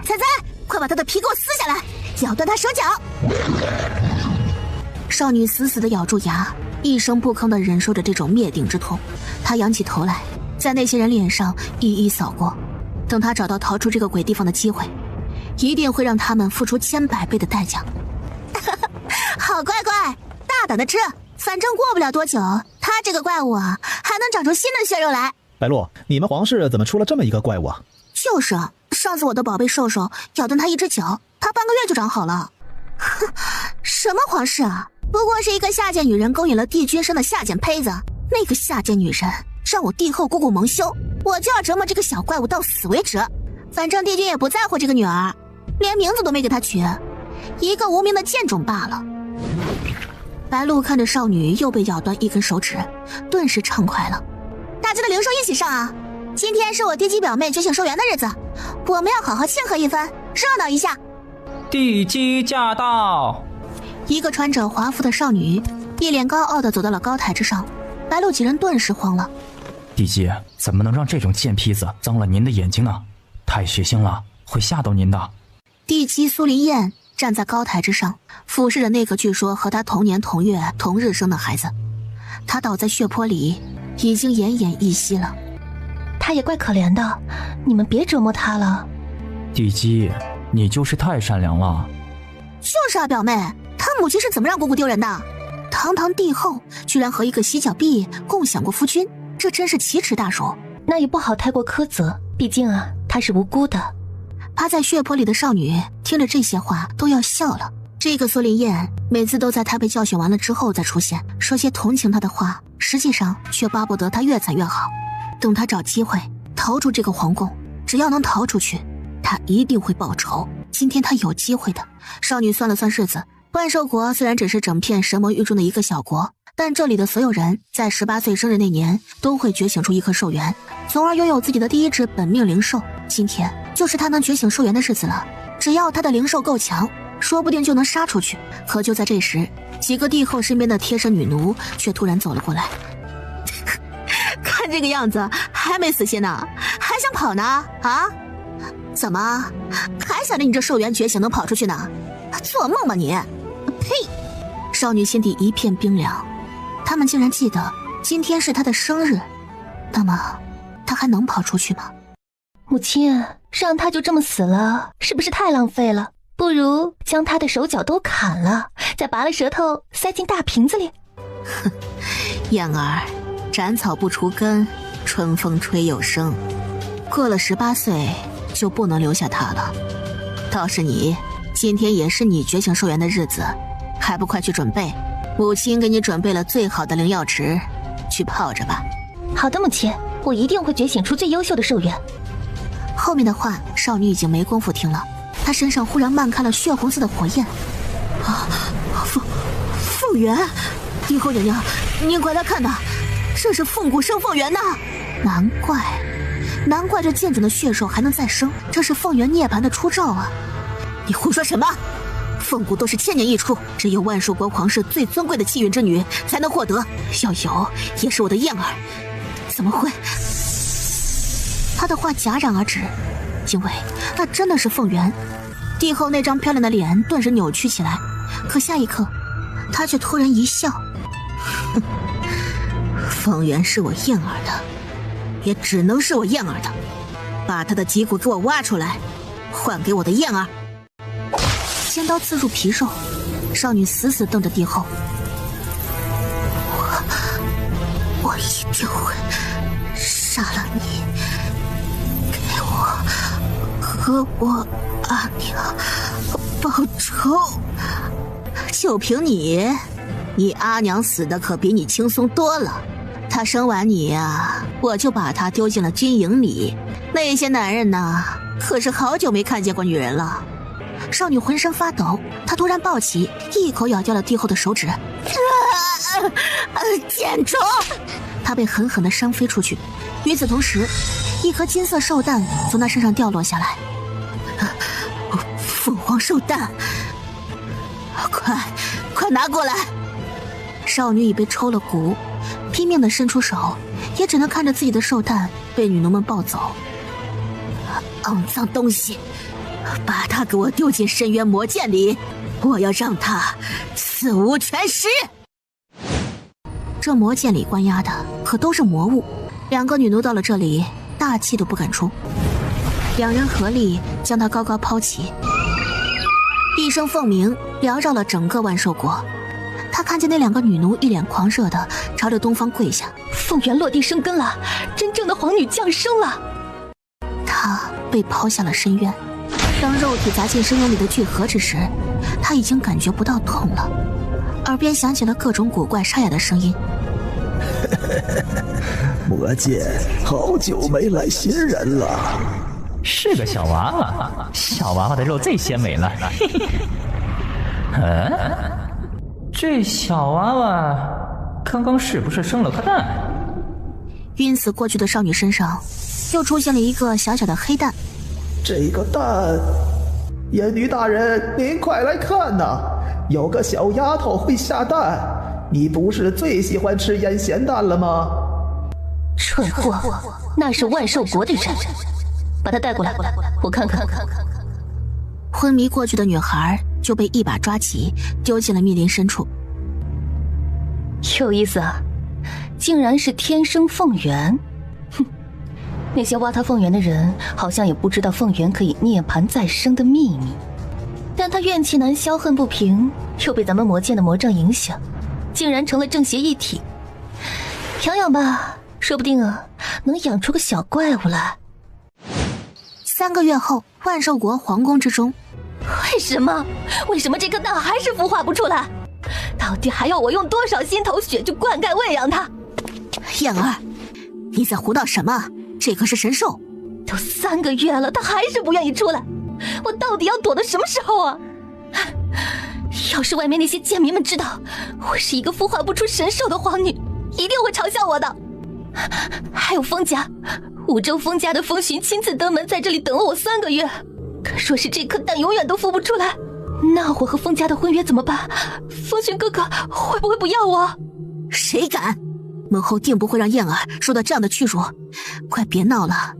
彩彩，快把他的皮给我撕下来，咬断他手脚！少女死死地咬住牙，一声不吭地忍受着这种灭顶之痛。她仰起头来，在那些人脸上一一扫过。等她找到逃出这个鬼地方的机会，一定会让他们付出千百倍的代价。好乖乖，大胆的吃，反正过不了多久，他这个怪物啊，还能长出新的血肉来。白鹿，你们皇室怎么出了这么一个怪物啊？就是上次我的宝贝兽兽咬断他一只脚，他半个月就长好了。哼，什么皇室啊，不过是一个下贱女人勾引了帝君生的下贱胚子。那个下贱女人让我帝后姑姑蒙羞，我就要折磨这个小怪物到死为止。反正帝君也不在乎这个女儿，连名字都没给她取，一个无名的贱种罢了。白鹿看着少女又被咬断一根手指，顿时畅快了。大家的灵兽一起上啊！今天是我地基表妹觉醒寿元的日子，我们要好好庆贺一番，热闹一下。地基驾到！一个穿着华服的少女一脸高傲地走到了高台之上，白鹿几人顿时慌了。地基怎么能让这种贱坯子脏了您的眼睛呢？太血腥了，会吓到您的。地基苏林燕站在高台之上，俯视着那个据说和他同年同月同日生的孩子。他倒在血泊里，已经奄奄一息了。他也怪可怜的，你们别折磨他了。地基，你就是太善良了。就是啊，表妹，他母亲是怎么让姑姑丢人的？堂堂帝后居然和一个洗脚婢共享过夫君，这真是奇耻大辱。那也不好太过苛责，毕竟啊，她是无辜的。趴在血泊里的少女听着这些话都要笑了。这个苏林燕每次都在她被教训完了之后再出现，说些同情她的话，实际上却巴不得她越惨越好。等她找机会逃出这个皇宫，只要能逃出去，她一定会报仇。今天她有机会的。少女算了算日子，万寿国虽然只是整片神魔域中的一个小国，但这里的所有人在18岁生日那年都会觉醒出一颗兽元，从而拥有自己的第一只本命灵兽。今天就是他能觉醒兽元的日子了，只要他的灵兽够强，说不定就能杀出去。可就在这时，几个帝后身边的贴身女奴却突然走了过来。看这个样子还没死心呢，还想跑呢？啊？怎么还想着你这兽元觉醒能跑出去呢？做梦吧你！呸！少女心底一片冰凉，他们竟然记得今天是她的生日，那么她还能跑出去吗？母亲，让她就这么死了，是不是太浪费了？不如将她的手脚都砍了，再拔了舌头塞进大瓶子里。哼，燕儿，斩草不除根，春风吹又生。过了18岁就不能留下她了。倒是你，今天也是你觉醒寿元的日子，还不快去准备？母亲给你准备了最好的灵药池，去泡着吧。好的，母亲，我一定会觉醒出最优秀的寿元。后面的话少女已经没工夫听了，她身上忽然漫开了血红色的火焰。啊，凤元！帝后娘娘，您快来看呐，这是凤骨生凤元呐！难怪这贱种的血兽还能再生，这是凤元涅槃的出兆啊！你胡说什么？凤骨都是千年一出，只有万寿国皇室最尊贵的气运之女才能获得，要有也是我的燕儿，怎么会？他的话戛然而止，因为那真的是凤元。帝后那张漂亮的脸顿时扭曲起来，可下一刻她却突然一笑，哼，凤元是我燕儿的，也只能是我燕儿的，把她的脊骨给我挖出来，换给我的燕儿。尖刀刺入皮肉，少女死死瞪着帝后。我一定会杀了你，给我和我阿娘报仇。就凭你阿娘死的可比你轻松多了。她生完你呀，我就把她丢进了军营里。那些男人呢，可是好久没看见过女人了。少女浑身发抖，她突然抱起，一口咬掉了帝后的手指。贱种！她被狠狠地扇飞出去。与此同时，一颗金色兽蛋从她身上掉落下来。凤凰兽蛋，快拿过来！少女已被抽了骨，拼命地伸出手，也只能看着自己的兽蛋被女奴们抱走。肮脏东西！把他给我丢进深渊魔剑里，我要让他死无全尸。这魔剑里关押的可都是魔物，两个女奴到了这里，大气都不敢出。两人合力将他高高抛起，一声凤鸣缭绕了整个万寿国。他看见那两个女奴一脸狂热的朝着东方跪下。凤元落地生根了，真正的皇女降生了。他被抛下了深渊，当肉体砸进深渊里的聚合之时，他已经感觉不到痛了，耳边响起了各种古怪沙哑的声音。魔剑好久没来新人了。是个小娃娃，小娃娃的肉最鲜美了。这小娃娃刚刚是不是生了颗蛋？晕死过去的少女身上又出现了一个小小的黑蛋。这个蛋，燕女大人，您快来看呐，有个小丫头会下蛋。你不是最喜欢吃腌咸蛋了吗？蠢货，那是万寿国的人，把她带过来，我看看。昏迷过去的女孩就被一把抓起，丢进了密林深处。有意思啊，竟然是天生凤元。哼，那些挖他凤元的人好像也不知道凤元可以涅槃再生的秘密，但他怨气难消，恨不平，又被咱们魔剑的魔障影响，竟然成了正邪一体。养养吧，说不定啊，能养出个小怪物来。3个月后，万寿国皇宫之中，为什么这颗蛋还是孵化不出来？到底还要我用多少心头血去灌溉喂养它？燕儿，你在胡闹什么？这可是神兽。都3个月了，它还是不愿意出来，我到底要躲到什么时候啊？要是外面那些贱民们知道我是一个孵化不出神兽的皇女，一定会嘲笑我的。还有封家，5州封家的风寻亲自登门，在这里等了我3个月。可若是这颗蛋永远都孵不出来，那我和封家的婚约怎么办？风寻哥哥会不会不要我？谁敢？母后定不会让燕儿受到这样的屈辱。快别闹了，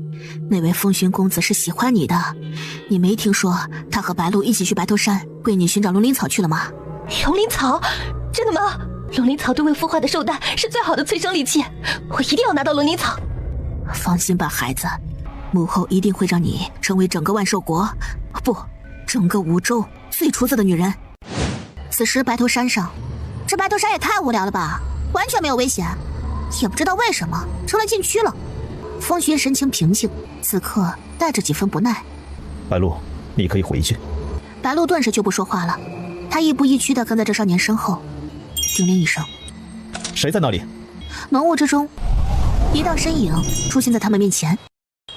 那位风寻公子是喜欢你的，你没听说他和白鹿一起去白头山为你寻找龙鳞草去了吗？龙鳞草？真的吗？龙鳞草对未孵化的兽蛋是最好的催生利器，我一定要拿到龙鳞草。放心吧，孩子，母后一定会让你成为整个万寿国，不，整个5州最出色的女人。此时白头山上，这白头山也太无聊了吧，完全没有危险，也不知道为什么成了禁区了。风寻神情平静，此刻带着几分不耐。白鹿，你可以回去。白鹿顿时就不说话了，他亦步亦趋地跟在这少年身后。叮铃一声，谁在那里？浓雾之中，一道身影出现在他们面前。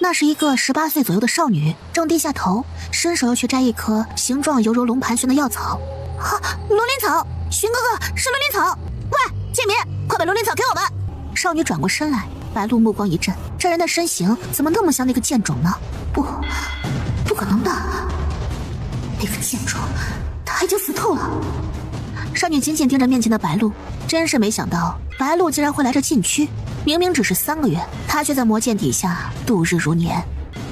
那是一个18岁左右的少女，正低下头，伸手要去摘一颗形状犹如龙盘旋的药草。龙鳞草！寻哥哥，是龙鳞草！喂，贱民，快把龙鳞草给我们！少女转过身来，白鹿目光一震，这人的身形怎么那么像那个剑种呢？不可能的，那个剑种他已经死透了。少女紧紧盯着面前的白鹿，真是没想到白鹿竟然会来这禁区。明明只是3个月，她却在魔剑底下度日如年。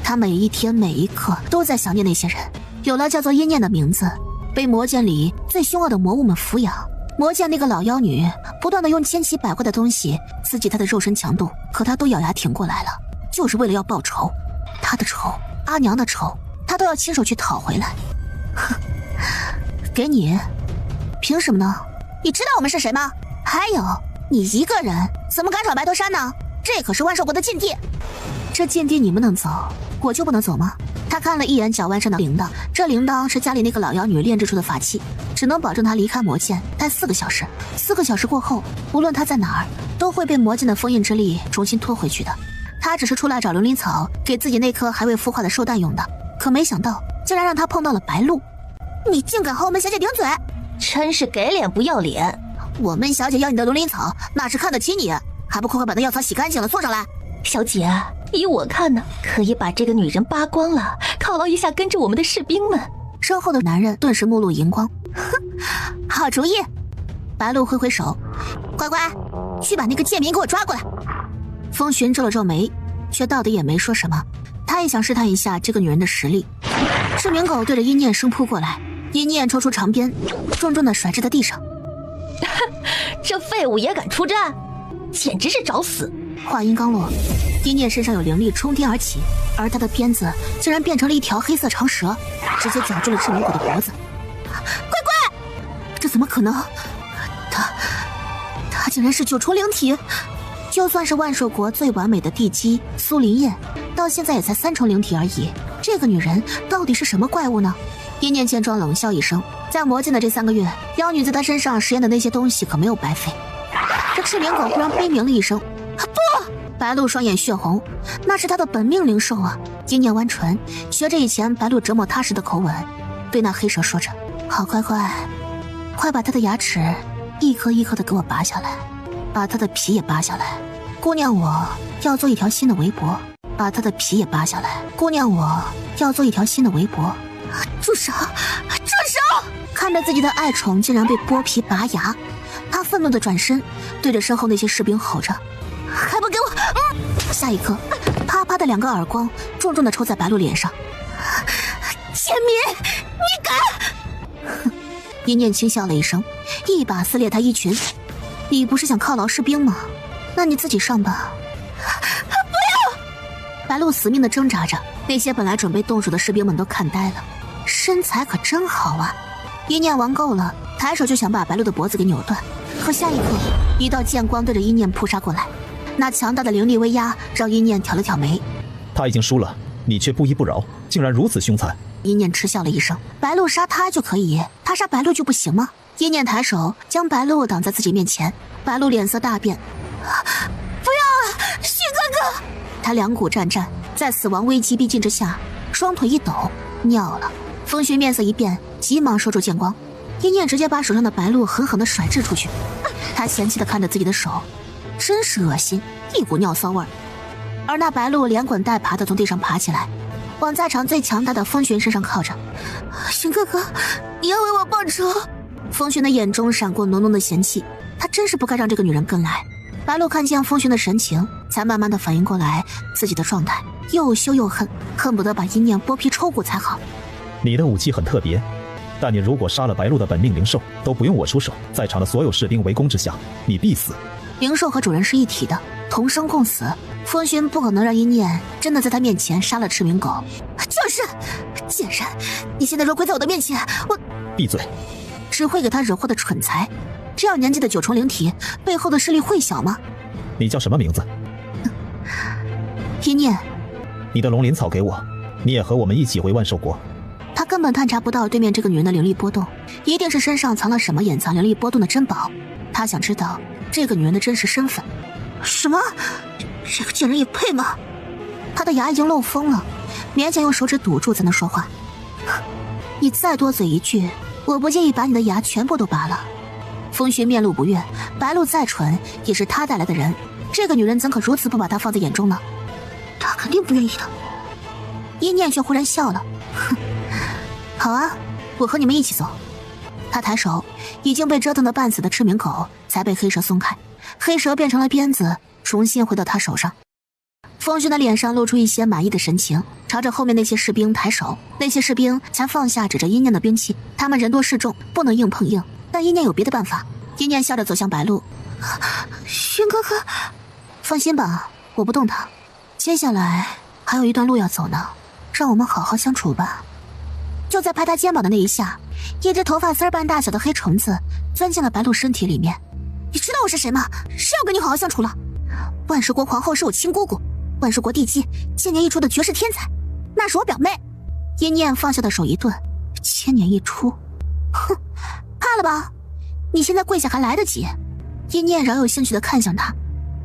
她每一天每一刻都在想念那些人，有了叫做阴念的名字，被魔剑里最凶恶的魔物们抚养。魔剑那个老妖女不断的用千奇百怪的东西刺激她的肉身强度，可她都咬牙挺过来了，就是为了要报仇。她的仇，阿娘的仇，她都要亲手去讨回来。哼，给你。凭什么呢？你知道我们是谁吗？还有，你一个人怎么敢闯白头山呢？这可是万寿国的禁地。这禁地你们能走，我就不能走吗？他看了一眼脚腕上的铃铛，这铃铛是家里那个老妖女炼制出的法器，只能保证她离开魔剑待4个小时。4个小时过后，无论她在哪儿，都会被魔剑的封印之力重新拖回去的。她只是出来找龙鳞草，给自己那颗还未孵化的兽蛋用的，可没想到竟然让她碰到了白鹿。你竟敢和我们小姐顶嘴！真是给脸不要脸！我们小姐要你的龙鳞草，那是看得起你，还不快快把那药草洗干净了送上来？小姐，依我看呢，可以把这个女人扒光了，犒劳一下跟着我们的士兵们。身后的男人顿时目露荧光，哼，好主意！白鹿挥挥手，乖乖，去把那个贱民给我抓过来。风寻皱了皱眉，却到底也没说什么。他也想试探一下这个女人的实力。赤明狗对着阴念生扑过来，阴念抽出长鞭，重重的甩至在地上。这废物也敢出战，简直是找死！话音刚落，阴念身上有灵力冲天而起，而他的鞭子竟然变成了一条黑色长蛇，直接绞住了赤明狗的脖子。乖乖，这怎么可能？他竟然是9重灵体！就算是万寿国最完美的地基苏林燕，到现在也才3重灵体而已。这个女人到底是什么怪物呢？阴念见状冷笑一声，在魔镜的这3个月，妖女在她身上实验的那些东西可没有白费。这赤明狗忽然悲鸣了一声，不！白鹿双眼血红，那是她的本命灵兽啊！阴念弯唇，学着以前白鹿折磨她时的口吻，对那黑蛇说着：“好乖乖，快把她的牙齿一颗一颗的给我拔下来，把她的皮也拔下来。姑娘，我要做一条新的围脖，把她的皮也拔下来。姑娘，我要做一条新的围脖。”住手！住手！看着自己的爱宠竟然被剥皮拔牙，他愤怒的转身，对着身后那些士兵吼着：“还不给我！”下一刻，啪啪的2个耳光重重的抽在白鹿脸上。贱民，你敢！哼！阴念轻笑了一声，一把撕裂他衣裙。你不是想犒劳士兵吗？那你自己上吧。不要！白鹿死命的挣扎着，那些本来准备动手的士兵们都看呆了。身材可真好啊！阴念玩够了，抬手就想把白鹿的脖子给扭断，可下一刻，一道剑光对着阴念扑杀过来，那强大的灵力威压让阴念挑了挑眉。他已经输了，你却不依不饶，竟然如此凶残！阴念嗤笑了一声，白鹿杀他就可以，他杀白鹿就不行吗？阴念抬手将白鹿挡在自己面前，白鹿脸色大变，不要啊，许哥哥！他两股战战，在死亡危机逼近之下，双腿一抖，尿了。风寻面色一变，急忙收住剑光，阴念直接把手上的白鹿狠狠地甩掷出去。他嫌弃地看着自己的手，真是恶心，一股尿骚味儿。而那白鹿连滚带爬地从地上爬起来，往在场最强大的风寻身上靠着。寻哥哥，你要为我报仇！风寻的眼中闪过浓浓的嫌弃，他真是不该让这个女人跟来。白鹿看见风寻的神情，才慢慢地反应过来自己的状态，又羞又恨，恨不得把阴念剥皮抽骨才好。你的武器很特别，但你如果杀了白鹿的本命灵兽，都不用我出手，在场的所有士兵围攻之下，你必死。灵兽和主人是一体的，同生共死。风寻不可能让阴念真的在他面前杀了赤明狗。就是贱人，你现在若跪在我的面前，我闭嘴！只会给他惹祸的蠢材。这样年纪的9重灵体，背后的势力会小吗？你叫什么名字？阴念。你的龙鳞草给我，你也和我们一起回万寿国。他根本探查不到对面这个女人的灵力波动，一定是身上藏了什么掩藏灵力波动的珍宝。他想知道这个女人的真实身份。什么？这个贱人也配吗？他的牙已经漏风了，勉强用手指堵住才能说话。你再多嘴一句，我不介意把你的牙全部都拔了。风寻面露不悦，白鹿再蠢也是他带来的人，这个女人怎可如此不把他放在眼中呢？他肯定不愿意的。阴念却忽然笑了，哼，好啊，我和你们一起走。他抬手，已经被折腾得半死的赤明狗才被黑蛇松开，黑蛇变成了鞭子，重新回到他手上。风寻的脸上露出一些满意的神情，朝着后面那些士兵抬手，那些士兵才放下指着阴念的兵器。他们人多势众，不能硬碰硬，但阴念有别的办法。阴念笑着走向白鹿，寻哥哥，放心吧，我不动他。接下来还有一段路要走呢，让我们好好相处吧。就在拍他肩膀的那一下，一只头发丝儿般大小的黑虫子钻进了白鹿身体里面。你知道我是谁吗？是要跟你好好相处了。万寿国皇后是我亲姑姑，万寿国地基千年一出的绝世天才，那是我表妹。阴念放下的手一顿，千年一出，哼，怕了吧？你现在跪下还来得及。阴念饶有兴趣地看向他，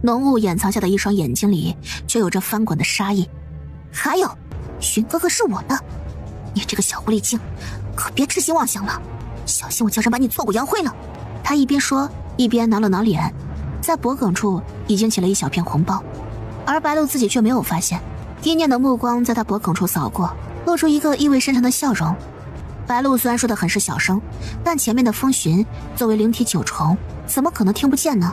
浓雾掩藏下的一双眼睛里却有着翻滚的杀意。还有，寻哥哥是我的，你这个小狐狸精，可别痴心妄想了，小心我叫人把你挫骨扬灰了。他一边说，一边挠了挠脸，在脖梗处已经起了一小片红包，而白鹿自己却没有发现。阴念的目光在他脖梗处扫过，露出一个意味深长的笑容。白鹿虽然说的很是小声，但前面的风寻作为灵体9重，怎么可能听不见呢？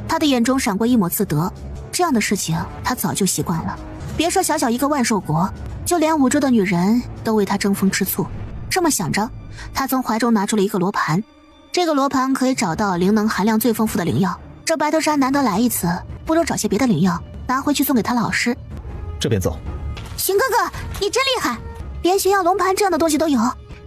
他的眼中闪过一抹自得，这样的事情他早就习惯了。别说小小一个万寿国，就连5州的女人都为他争风吃醋。这么想着，他从怀中拿出了一个罗盘，这个罗盘可以找到灵能含量最丰富的灵药。这白头山难得来一次，不如找些别的灵药拿回去送给他老师。这边走。荀哥哥，你真厉害，连玄药龙盘这样的东西都有，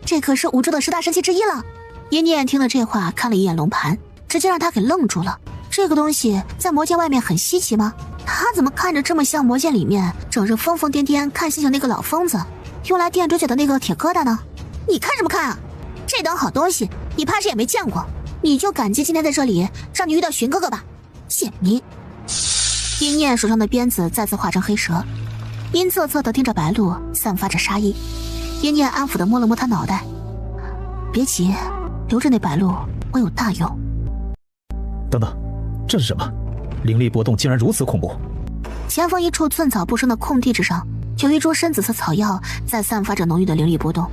这可是5州的10大神器之一了。一念听了这话，看了一眼龙盘，直接让他给愣住了。这个东西在魔剑外面很稀奇吗？他怎么看着这么像魔剑里面整日疯疯癫癫看星星那个老疯子，用来垫指甲的那个铁疙瘩呢？你看什么看啊？这等好东西你怕是也没见过，你就感激今天在这里让你遇到荀哥哥吧，贱民！一念手上的鞭子再次化成黑蛇，阴恻恻地盯着白鹿，散发着杀意。一念安抚地摸了摸他脑袋，别急，留着那白鹿我有大用。等等，这是什么？灵力波动竟然如此恐怖！前方一处寸草不生的空地之上，有一株深紫色草药在散发着浓郁的灵力波动。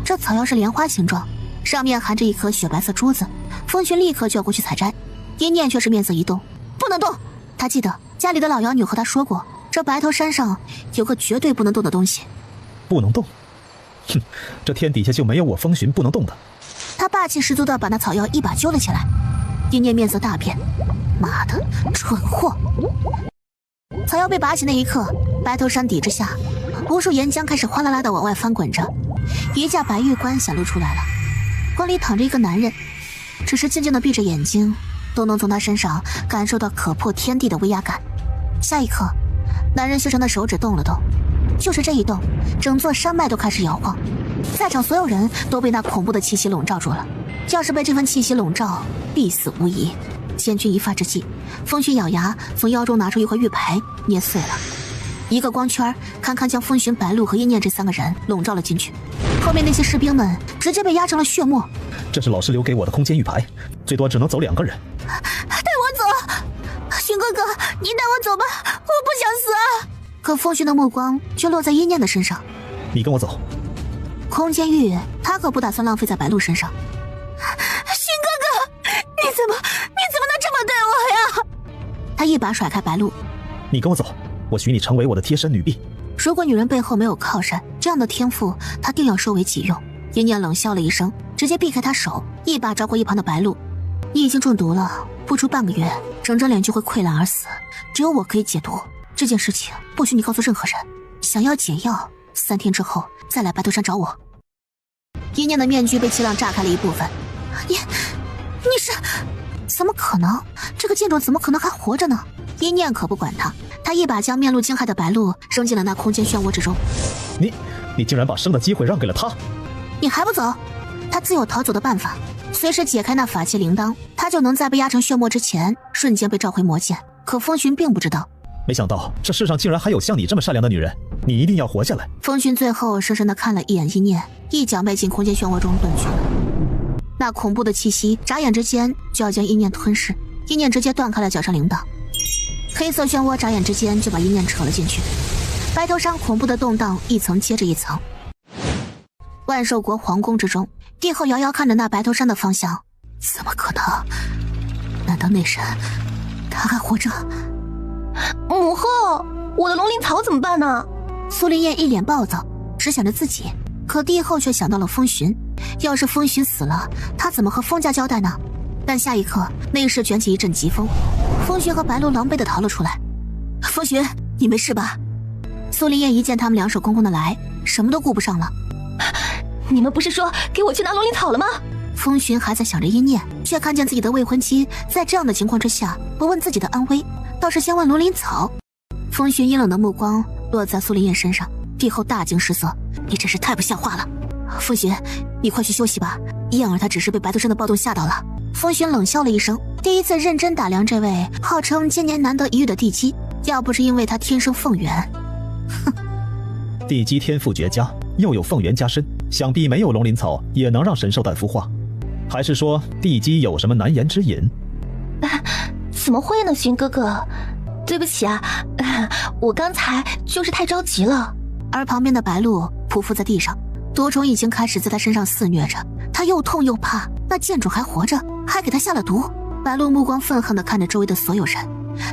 这草药是莲花形状，上面含着一颗雪白色珠子。风群立刻就要过去采摘，一念却是面色一动，不能动。他记得家里的老妖女和他说过，这白头山上有个绝对不能动的东西。不能动？哼，这天底下就没有我风寻不能动的。他霸气十足地把那草药一把揪了起来。一念面色大变，妈的，蠢货！草药被拔起那一刻，白头山底之下，无数岩浆开始哗啦啦地往外翻滚着，一架白玉棺显露出来了。棺里躺着一个男人，只是静静地闭着眼睛，都能从他身上感受到可破天地的威压感。下一刻，男人修长的手指动了动，就是这一动，整座山脉都开始摇晃。在场所有人都被那恐怖的气息笼罩住了，要是被这份气息笼罩，必死无疑。千钧一发之际，风寻咬牙从腰中拿出一块玉牌，捏碎了一个光圈，堪堪将风寻、白鹿和一念这3个人笼罩了进去。后面那些士兵们直接被压成了血沫。这是老师留给我的空间玉牌，最多只能走2个人。带我走，荀哥哥，你带我走吧，我不想死啊！可风寻的目光却落在一念的身上。你跟我走。空间玉他可不打算浪费在白鹿身上。荀哥哥，你怎么能这么对我呀？他一把甩开白鹿。你跟我走，我许你成为我的贴身女婢。如果女人背后没有靠山，这样的天赋他定要收为己用。一念冷笑了一声，直接避开他手，一把抓过一旁的白鹿。你已经中毒了，不出半个月，整张脸就会溃烂而死，只有我可以解毒。这件事情不许你告诉任何人，想要解药，3天之后再来白头山找我。一念的面具被气浪炸开了一部分。你是？怎么可能？这个贱种怎么可能还活着呢？一念可不管他，他一把将面露惊骇的白鹿扔进了那空间漩涡之中。你竟然把生的机会让给了他！你还不走？他自有逃走的办法，随时解开那法器铃铛，他就能在被压成血沫之前瞬间被召回魔剑。可风寻并不知道，没想到这世上竟然还有像你这么善良的女人，你一定要活下来。风寻最后深深地看了一眼一念，一脚迈进空间漩涡中遁去了。那恐怖的气息眨眼之间就要将一念吞噬，一念直接断开了脚上铃铛，黑色漩涡眨眼之间就把一念扯了进去。白头山恐怖的动荡一层接着一层。万寿国皇宫之中，帝后遥遥看着那白头山的方向，怎么可能？难道那神他还活着？母后，我的龙鳞草怎么办呢？苏林燕一脸暴躁，只想着自己，可帝后却想到了风寻。要是风寻死了，他怎么和风家交代呢？但下一刻，内室卷起一阵疾风，风寻和白鹿狼狈地逃了出来。风寻，你没事吧？苏林燕一见他们两手空空的来，什么都顾不上了。你们不是说给我去拿龙鳞草了吗？风寻还在想着一念，却看见自己的未婚妻在这样的情况之下不问自己的安危，倒是先问龙鳞草。风寻阴冷的目光落在苏林燕身上，帝后大惊失色，你真是太不像话了。风寻，你快去休息吧，燕儿她只是被白头山的暴动吓到了。风寻冷笑了一声，第一次认真打量这位号称千年难得一遇的地基，要不是因为他天生凤元，哼。地基天赋绝佳，又有凤元加身，想必没有龙鳞草也能让神兽蛋孵化。还是说地基有什么难言之隐？怎么会呢，寻哥哥？对不起啊，我刚才就是太着急了。而旁边的白鹿匍匐在地上，毒虫已经开始在他身上肆虐着，他又痛又怕，那贱种还活着，还给他下了毒。白鹿目光愤恨地看着周围的所有人，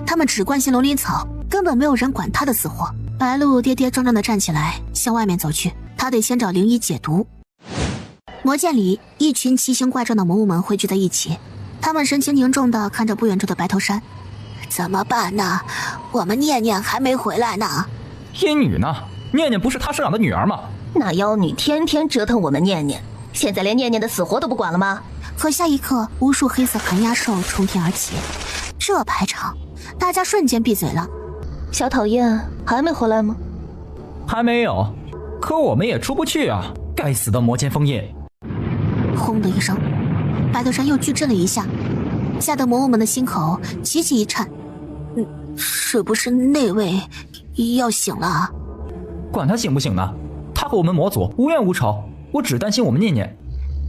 他们只关心龙鳞草，根本没有人管他的死活。白鹿跌跌撞撞地站起来，向外面走去。他得先找灵医解毒。魔剑里，一群奇形怪状的魔物们汇聚在一起，他们神情凝重地看着不远处的白头山。怎么办呢？我们念念还没回来呢。阴女呢？念念不是他生养的女儿吗？那妖女天天折腾我们念念，现在连念念的死活都不管了吗？可下一刻，无数黑色寒鸦兽冲天而起，这排场，大家瞬间闭嘴了。小讨厌，还没回来吗？还没有，可我们也出不去啊！该死的魔剑封印！轰的一声，白头山又巨震了一下，吓得魔物们的心口齐齐一颤。是不是那位要醒了？管他醒不醒呢，他和我们魔族无冤无仇，我只担心我们念念。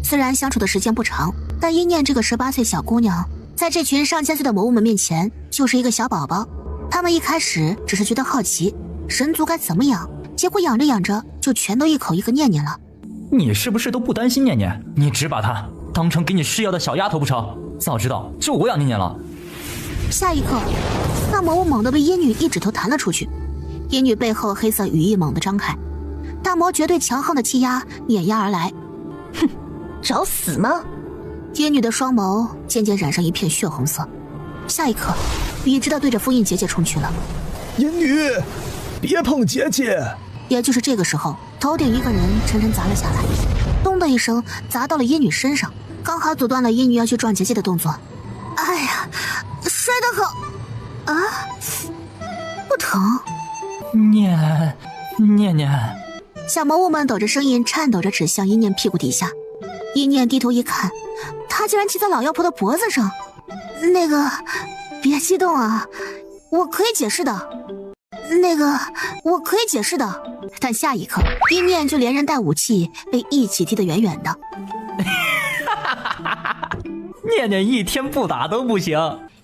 虽然相处的时间不长，但一念这个18岁小姑娘，在这群上千岁的魔物们面前就是一个小宝宝。他们一开始只是觉得好奇，神族该怎么养，结果养着养着就全都一口一个念念了。你是不是都不担心念念？你只把她当成给你吃药的小丫头不成？早知道就我养念念了。下一刻，那魔物猛地被阴女一指头弹了出去，阴女背后黑色羽翼猛地张开，大魔绝对强横的气压碾压而来。哼，找死吗？阴女的双眸渐渐染上一片血红色，下一刻笔直地对着封印结界冲去了。阴女，别碰结界！也就是这个时候，头顶一个人沉沉砸了下来，咚的一声砸到了阴女身上，刚好阻断了阴女要去撞结界的动作。哎呀，摔得好啊！不疼。念念，小魔物们抖着声音颤抖着指向一念屁股底下。一念低头一看，他竟然骑在老妖婆的脖子上。那个，别激动啊，我可以解释的。我可以解释的。但下一刻，一念就连人带武器被一起踢得远远的。念念一天不打都不行。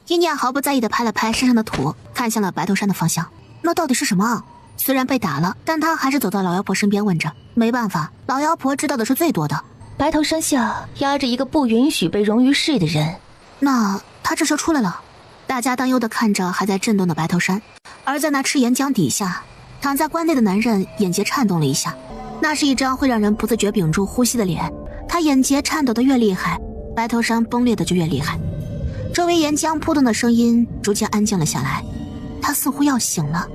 一念毫不在意地拍了拍身上的土，看向了白头山的方向。那到底是什么啊？虽然被打了，但他还是走到老妖婆身边问着。没办法，老妖婆知道的是最多的。白头山下压着一个不允许被融于世的人。那他这时候出来了。大家担忧地看着还在震动的白头山，而在那赤岩浆底下，躺在棺内的男人眼睫颤动了一下，那是一张会让人不自觉屏住呼吸的脸。他眼睫颤抖得越厉害，白头山崩裂的就越厉害。周围岩浆扑通的声音逐渐安静了下来，他似乎要醒了，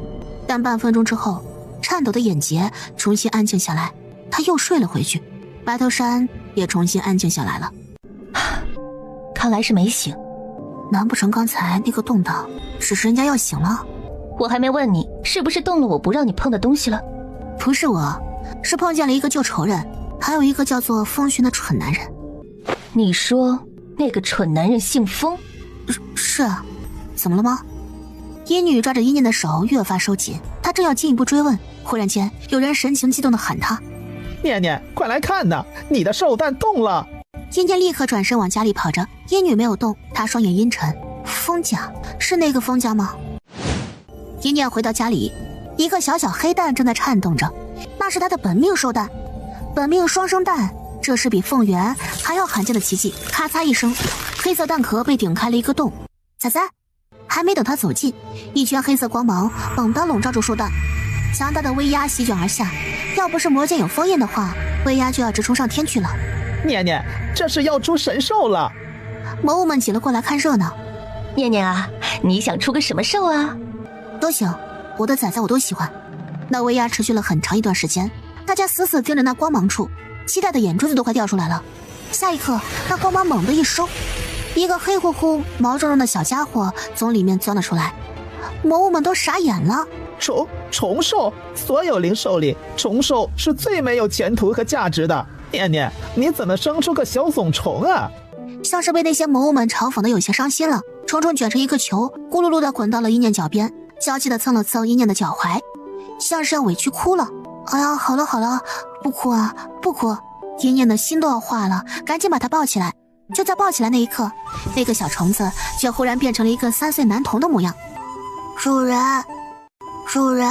但半分钟之后，颤抖的眼睫重新安静下来，他又睡了回去。白头山也重新安静下来了。看来是没醒。难不成刚才那个动荡只是人家要醒了？我还没问你是不是动了我不让你碰的东西了。不是我，是碰见了一个旧仇人，还有一个叫做风寻的蠢男人。你说那个蠢男人姓风？是啊，怎么了吗？阴女抓着阴念的手越发收紧，她正要进一步追问，忽然间有人神情激动地喊她：念念，快来看呐，你的兽蛋动了！阴念立刻转身往家里跑着，阴女没有动，她双眼阴沉。风家是那个风家吗？阴念回到家里，一个小小黑蛋正在颤动着，那是他的本命兽蛋，本命双生蛋，这是比凤元还要罕见的奇迹。咔嚓一声，黑色蛋壳被顶开了一个洞。仔仔，还没等他走近，一圈黑色光芒猛地笼罩住兽蛋，强大的威压席卷而下，要不是魔剑有封印的话，威压就要直冲上天去了。念念，这是要出神兽了！魔物们挤了过来看热闹。念念啊，你想出个什么兽啊？都行，我的仔仔我都喜欢。那威压持续了很长一段时间，大家死死盯着那光芒处，期待的眼珠子都快掉出来了。下一刻，那光芒猛地一收，一个黑乎乎毛茸茸的小家伙从里面钻了出来。魔物们都傻眼了。虫兽，所有灵兽里，虫兽是最没有前途和价值的。念念，你怎么生出个小怂虫啊？像是被那些魔物们嘲讽的有些伤心了。虫虫卷成一个球，咕噜噜的滚到了一念脚边，娇气的蹭了蹭一念的脚踝，像是要委屈哭了。哎呀，好了好了，不哭啊，不哭。一念的心都要化了，赶紧把他抱起来。就在抱起来那一刻，那个小虫子却忽然变成了一个3岁男童的模样。主人，主人。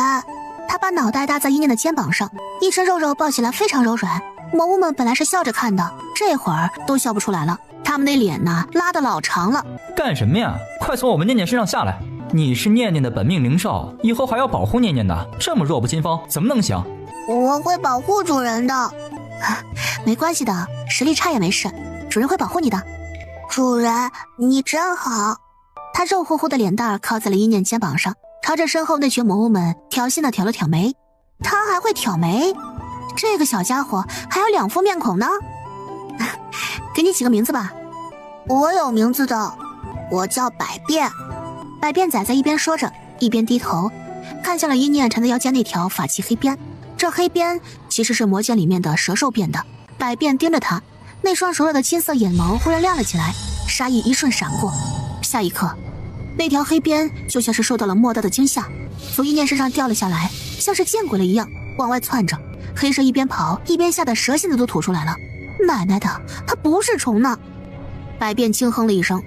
他把脑袋搭在一念的肩膀上，一身肉肉抱起来非常柔软。魔物们本来是笑着看的，这会儿都笑不出来了，他们那脸呢拉得老长了。干什么呀？快从我们念念身上下来！你是念念的本命灵兽，以后还要保护念念的，这么弱不禁风，怎么能行？我会保护主人的。没关系的，实力差也没事，主人会保护你的。主人，你真好。他肉乎乎的脸蛋靠在了一念肩膀上，朝着身后那群魔物们挑衅的挑了挑眉。他还会挑眉？这个小家伙还有2副面孔呢。给你起个名字吧。我有名字的，我叫百变。百变仔在一边说着，一边低头看向了一念缠在腰间那条法器黑边。这黑边其实是魔剑里面的蛇兽变的。百变盯着他，那双柔弱的金色眼眸忽然亮了起来，杀意一瞬闪过。下一刻，那条黑边就像是受到了莫大的惊吓，从一念身上掉了下来，像是见鬼了一样往外窜着。黑蛇一边跑一边吓得蛇信子都吐出来了。奶奶的，他不是虫呢！百变轻哼了一声，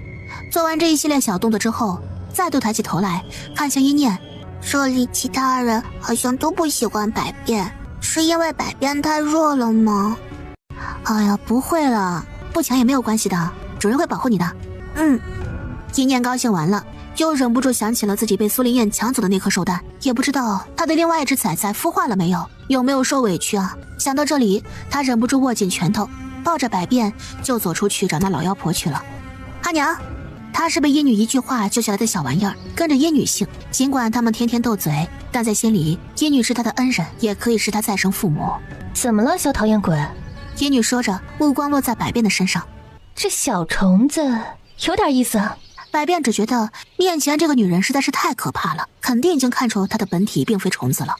做完这一系列小动作之后，再度抬起头来看向一念。这里其他人好像都不喜欢百变，是因为百变太弱了吗？哎呀，不会了，不强也没有关系的，主人会保护你的。一念高兴完了，又忍不住想起了自己被苏林燕抢走的那颗兽蛋，也不知道他的另外一只崽崽孵化了没有，有没有受委屈啊？想到这里，他忍不住握紧拳头，抱着百变就走出去找那老妖婆去了。阿娘，她是被阴女一句话救下来的小玩意儿，跟着阴女姓。尽管他们天天斗嘴，但在心里，阴女是她的恩人，也可以是她再生父母。怎么了，小讨厌鬼？阴女说着，目光落在百变的身上。这小虫子有点意思啊。百变只觉得面前这个女人实在是太可怕了，肯定已经看出她的本体并非虫子了。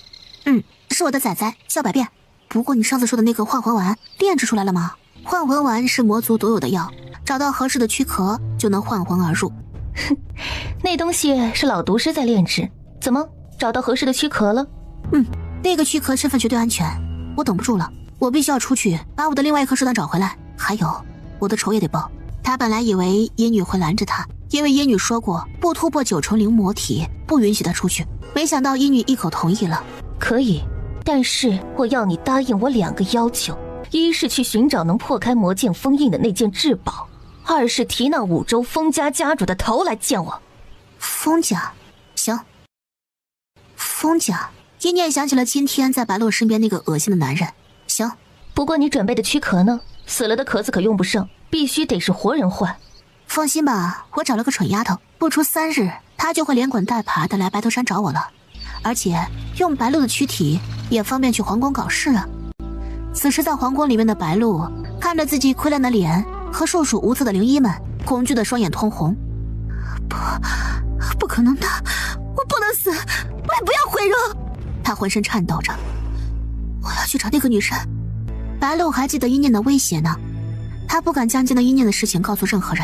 是我的崽崽，叫百变。不过你上次说的那个幻魂丸炼制出来了吗？幻魂丸是魔族独有的药，找到合适的躯壳就能幻魂而入。那东西是老毒师在炼制，怎么找到合适的躯壳了？那个躯壳身份绝对安全。我等不住了，我必须要出去把我的另外一颗兽蛋找回来，还有我的仇也得报。他本来以为阴女会拦着他，因为阴女说过不突破9重灵魔体不允许他出去，没想到阴女一口同意了。可以，但是我要你答应我2个要求：一是去寻找能破开魔剑封印的那件至宝，二是提那5州封家家主的头来见我。封家？行。封家？一念想起了今天在白露身边那个恶心的男人。行。不过你准备的躯壳呢？死了的壳子可用不上，必须得是活人换。放心吧，我找了个蠢丫头，不出3日，她就会连滚带爬的来白头山找我了。而且用白露的躯体也方便去皇宫搞事啊。此时在皇宫里面的白露看着自己溃烂的脸和束手无策的灵医们，恐惧的双眼通红。不可能的，我不能死，我也不要毁容。他浑身颤抖着，我要去找那个女人。白露还记得一念的威胁呢，他不敢将见到一念的事情告诉任何人，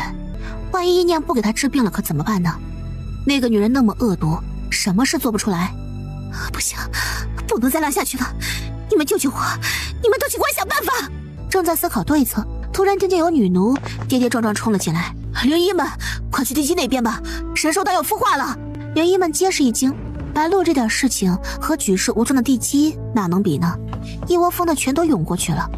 万一一念不给他治病了可怎么办呢？那个女人那么恶毒，什么事做不出来？不行，不能再拉下去了，你们救救我，你们都去给我想办法。正在思考对策，突然听见有女奴跌跌撞撞冲了进来。灵医们，快去地基那边吧，神兽蛋要孵化了。灵医们皆是一惊，白露这点事情和举世无双的地基哪能比呢？一窝蜂的全都涌过去了。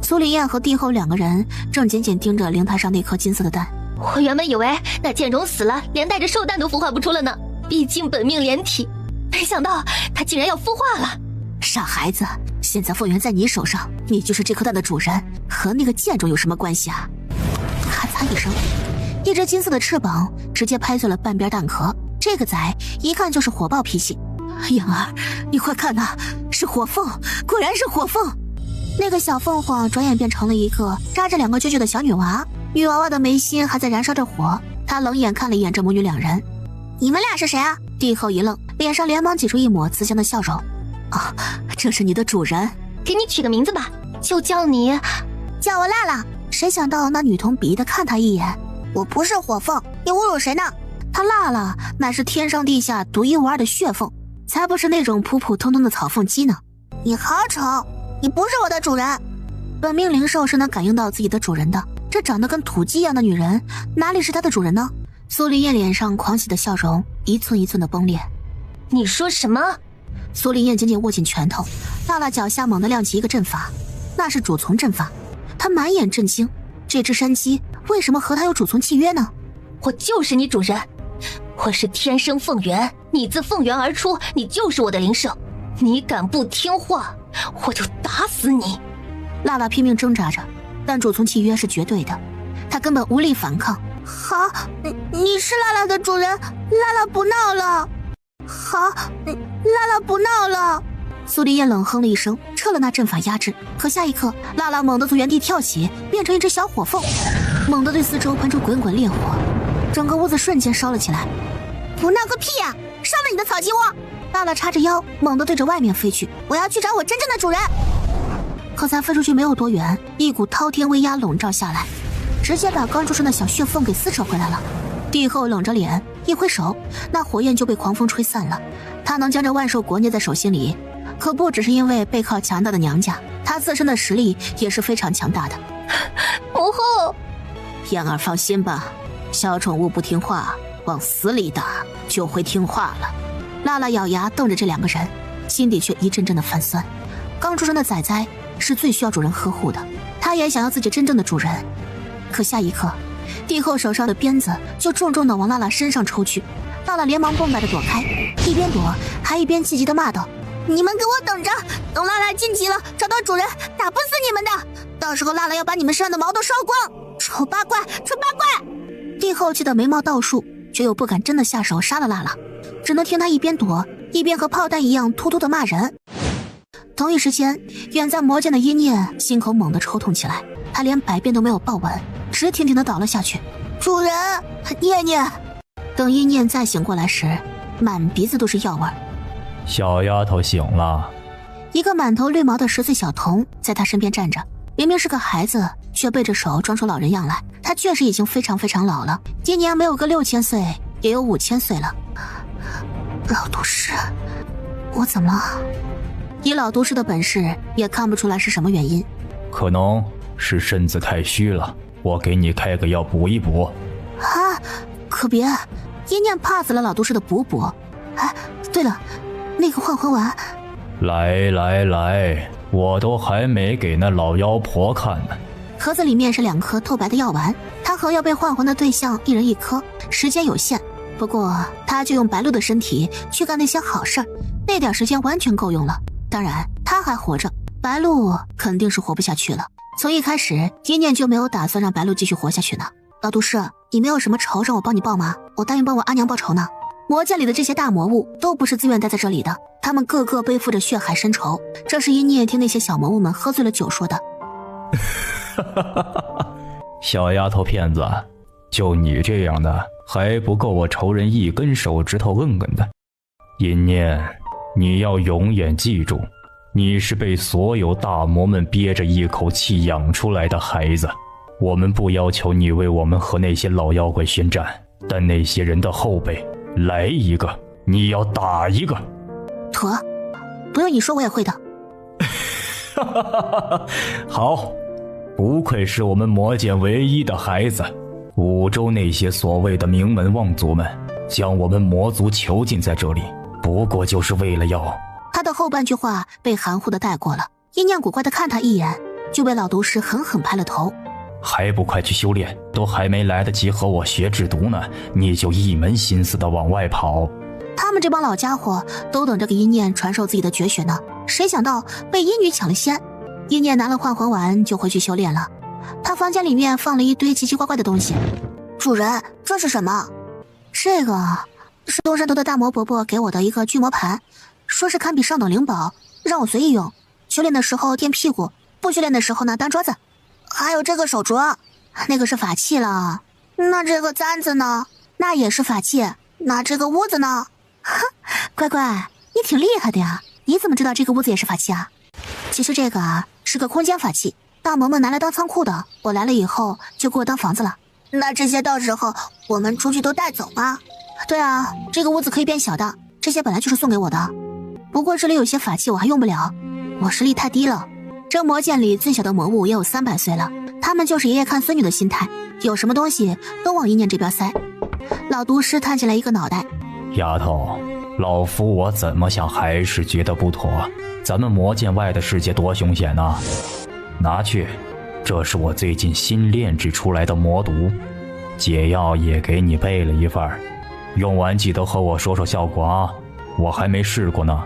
苏林燕和帝后2个人正紧紧盯着灵台上那颗金色的蛋。我原本以为那剑种死了，连带着兽蛋都孵化不出了呢，毕竟本命连体，没想到他竟然要孵化了。傻孩子，现在凤元在你手上，你就是这颗蛋的主人，和那个剑种有什么关系啊？咔嚓一声，一只金色的翅膀直接拍碎了半边蛋壳。这个崽一看就是火爆脾气。燕儿，你快看呐，是火凤，果然是火凤。那个小凤凰转眼变成了一个扎着2个揪揪的小女娃，女娃娃的眉心还在燃烧着火。她冷眼看了一眼这母女2人。你们俩是谁啊？帝后一愣，脸上连忙挤出一抹慈祥的笑容。这是你的主人。给你取个名字吧，就叫你，叫我辣辣。谁想到那女童鄙夷的看他一眼。我不是火凤，你侮辱谁呢？她辣辣乃是天上地下独一无二的血凤，才不是那种普普通通的草凤姬呢。你好丑，你不是我的主人。本命灵兽是能感应到自己的主人的，这长得跟土鸡一样的女人哪里是她的主人呢？苏林燕脸上狂喜的笑容一寸一寸的崩裂。你说什么？苏林燕紧紧握紧拳头，辣辣脚下猛地亮起一个阵法，那是主从阵法。她满眼震惊，这只山鸡为什么和她有主从契约呢？我就是你主人，我是天生凤元，你自凤元而出，你就是我的灵兽。你敢不听话，我就打死你！辣辣拼命挣扎着，但主从契约是绝对的，他根本无力反抗。好，你是辣辣的主人，辣辣不闹了。好，辣辣不闹了。苏丽叶冷哼了一声，撤了那阵法压制。可下一刻，辣辣猛地从原地跳起，变成一只小火凤，猛地对四周喷出滚滚烈火，整个屋子瞬间烧了起来。不闹个屁呀！烧了你的草鸡窝！辣辣叉着腰，猛地对着外面飞去。我要去找我真正的主人。可才飞出去没有多远，一股滔天威压笼罩下来，直接把刚出生的小血凤给撕扯回来了。帝后冷着脸，一挥手，那火焰就被狂风吹散了。他能将这万兽国捏在手心里，可不只是因为背靠强大的娘家，他自身的实力也是非常强大的。母后，燕儿放心吧，小宠物不听话，往死里打就会听话了。辣辣咬牙瞪着这两个人，心底却一阵阵的泛酸。刚出生的崽崽是最需要主人呵护的，他也想要自己真正的主人。可下一刻，帝后手上的鞭子就重重地往辣辣身上抽去。辣辣连忙蹦跶着躲开，一边躲还一边气急地骂道：你们给我等着，等辣辣晋级了，找到主人，打不死你们的，到时候辣辣要把你们身上的毛都烧光，丑八怪，丑八怪！帝后气得眉毛倒竖，却又不敢真的下手杀了辣辣，只能听他一边躲一边和炮弹一样突突地骂人。同一时间，远在魔剑的一念心口猛地抽痛起来，他连百遍都没有抱稳，直挺挺地倒了下去。主人，念念。等一念再醒过来时，满鼻子都是药味。小丫头醒了。一个满头绿毛的10岁小童在他身边站着，明明是个孩子，却背着手装出老人样来。他确实已经非常非常老了，今年没有个6000岁，也有5000岁了。老毒士，我怎么了？以老毒士的本事，也看不出来是什么原因。可能是身子太虚了，我给你开个药补一补。啊，可别！一念怕死了老毒士的补。哎，对了，那个幻魂丸。来，我都还没给那老妖婆看呢。盒子里面是2颗透白的药丸，他和要被幻魂的对象一人1颗，时间有限。不过他就用白鹿的身体去干那些好事儿，那点时间完全够用了。当然他还活着，白鹿肯定是活不下去了。从一开始一念就没有打算让白鹿继续活下去呢。老毒士，你没有什么仇让我帮你报吗？我答应帮我阿娘报仇呢。魔剑里的这些大魔物都不是自愿待在这里的，他们个个背负着血海深仇，这是一念听那些小魔物们喝醉了酒说的。小丫头片子，就你这样的还不够我仇人一根手指头摁摁的。阴念，你要永远记住，你是被所有大魔们憋着一口气养出来的孩子。我们不要求你为我们和那些老妖怪宣战，但那些人的后背来一个，你要打一个。妥，不用你说我也会的。好，不愧是我们魔剑唯一的孩子。五州那些所谓的名门望族们将我们魔族囚禁在这里，不过就是为了要……他的后半句话被含糊的带过了，阴念古怪的看他一眼，就被老毒士狠狠拍了头。还不快去修炼，都还没来得及和我学制毒呢，你就一门心思的往外跑。他们这帮老家伙都等这个阴念传授自己的绝学呢，谁想到被阴女抢了先。阴念拿了幻魂丸就回去修炼了。他房间里面放了一堆奇奇怪怪的东西。主人，这是什么？这个是东山头的大魔伯伯给我的一个巨魔盘，说是堪比上等灵宝，让我随意用，修炼的时候垫屁股，不修炼的时候呢当桌子。还有这个手镯，那个是法器了。那这个簪子呢？那也是法器。那这个屋子呢？哼，乖乖，你挺厉害的呀，你怎么知道这个屋子也是法器啊？其实这个是个空间法器，大魔们拿来当仓库的，我来了以后就给我当房子了。那这些到时候我们出去都带走吗？对啊，这个屋子可以变小的，这些本来就是送给我的。不过这里有些法器我还用不了，我实力太低了。这魔剑里最小的魔物也有300岁了，他们就是爷爷看孙女的心态，有什么东西都往一念这边塞。老毒师探起来一个脑袋，丫头，老夫我怎么想还是觉得不妥。咱们魔剑外的世界多凶险啊！拿去，这是我最近新炼制出来的魔毒，解药也给你备了一份。用完记得和我说说效果啊，我还没试过呢。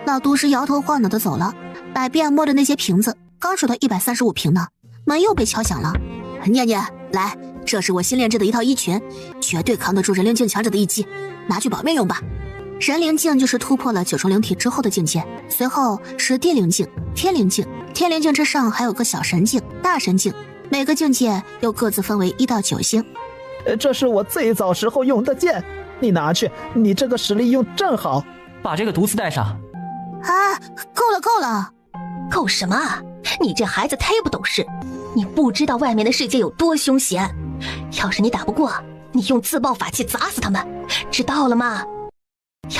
老毒师摇头晃脑的走了，百变摸着那些瓶子，刚数到135瓶呢，门又被敲响了。念念，来，这是我新炼制的一套衣裙，绝对扛得住人灵境强者的一击，拿去保命用吧。人灵境就是突破了九重灵体之后的境界，随后是地灵境、天灵境，天灵境之上还有个小神境、大神境，每个境界又各自分为1到9星。这是我最早时候用的剑，你拿去，你这个实力用正好。把这个毒刺带上。啊，够了够了。够什么啊？你这孩子忒不懂事，你不知道外面的世界有多凶险。要是你打不过，你用自爆法器砸死他们，知道了吗？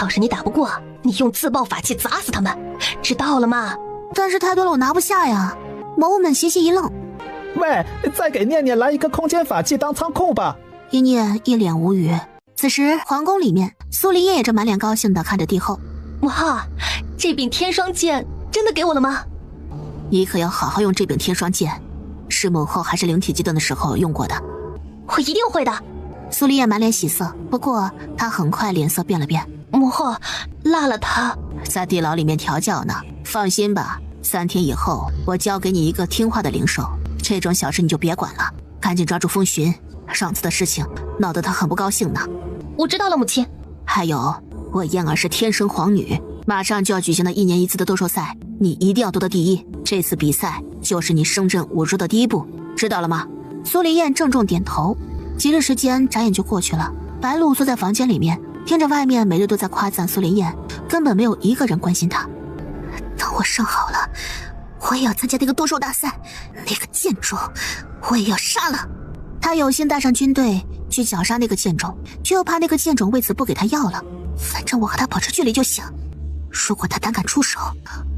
要是你打不过，你用自爆法器砸死他们，知道了吗？但是太多了，我拿不下呀。魔物们齐齐一愣。喂，再给念念来一个空间法器当仓库吧。一念一脸无语。此时皇宫里面，苏黎叶也正满脸高兴地看着帝后。哇，这柄天霜剑真的给我了吗？你可要好好用这柄天霜剑，是母后还是灵体阶段的时候用过的。我一定会的。苏黎叶满脸喜色，不过她很快脸色变了变。母后，辣了他在地牢里面调教呢，放心吧，3天以后我交给你一个听话的灵兽，这种小事你就别管了，赶紧抓住风寻，上次的事情闹得他很不高兴呢。我知道了，母亲。还有，我燕儿是天生皇女，马上就要举行的1年1次的斗兽赛，你一定要夺得第一，这次比赛就是你升阵武术的第一步，知道了吗？苏黎燕郑重点头。几日时间眨眼就过去了，白露坐在房间里面，听着外面每日都在夸赞苏黎燕，根本没有一个人关心她。等我升好了，我也要参加那个斗兽大赛，那个剑种我也要杀了。他有心带上军队去绞杀那个剑种，却又怕那个剑种为此不给他药了。反正我和他保持距离就行，如果他胆敢出手，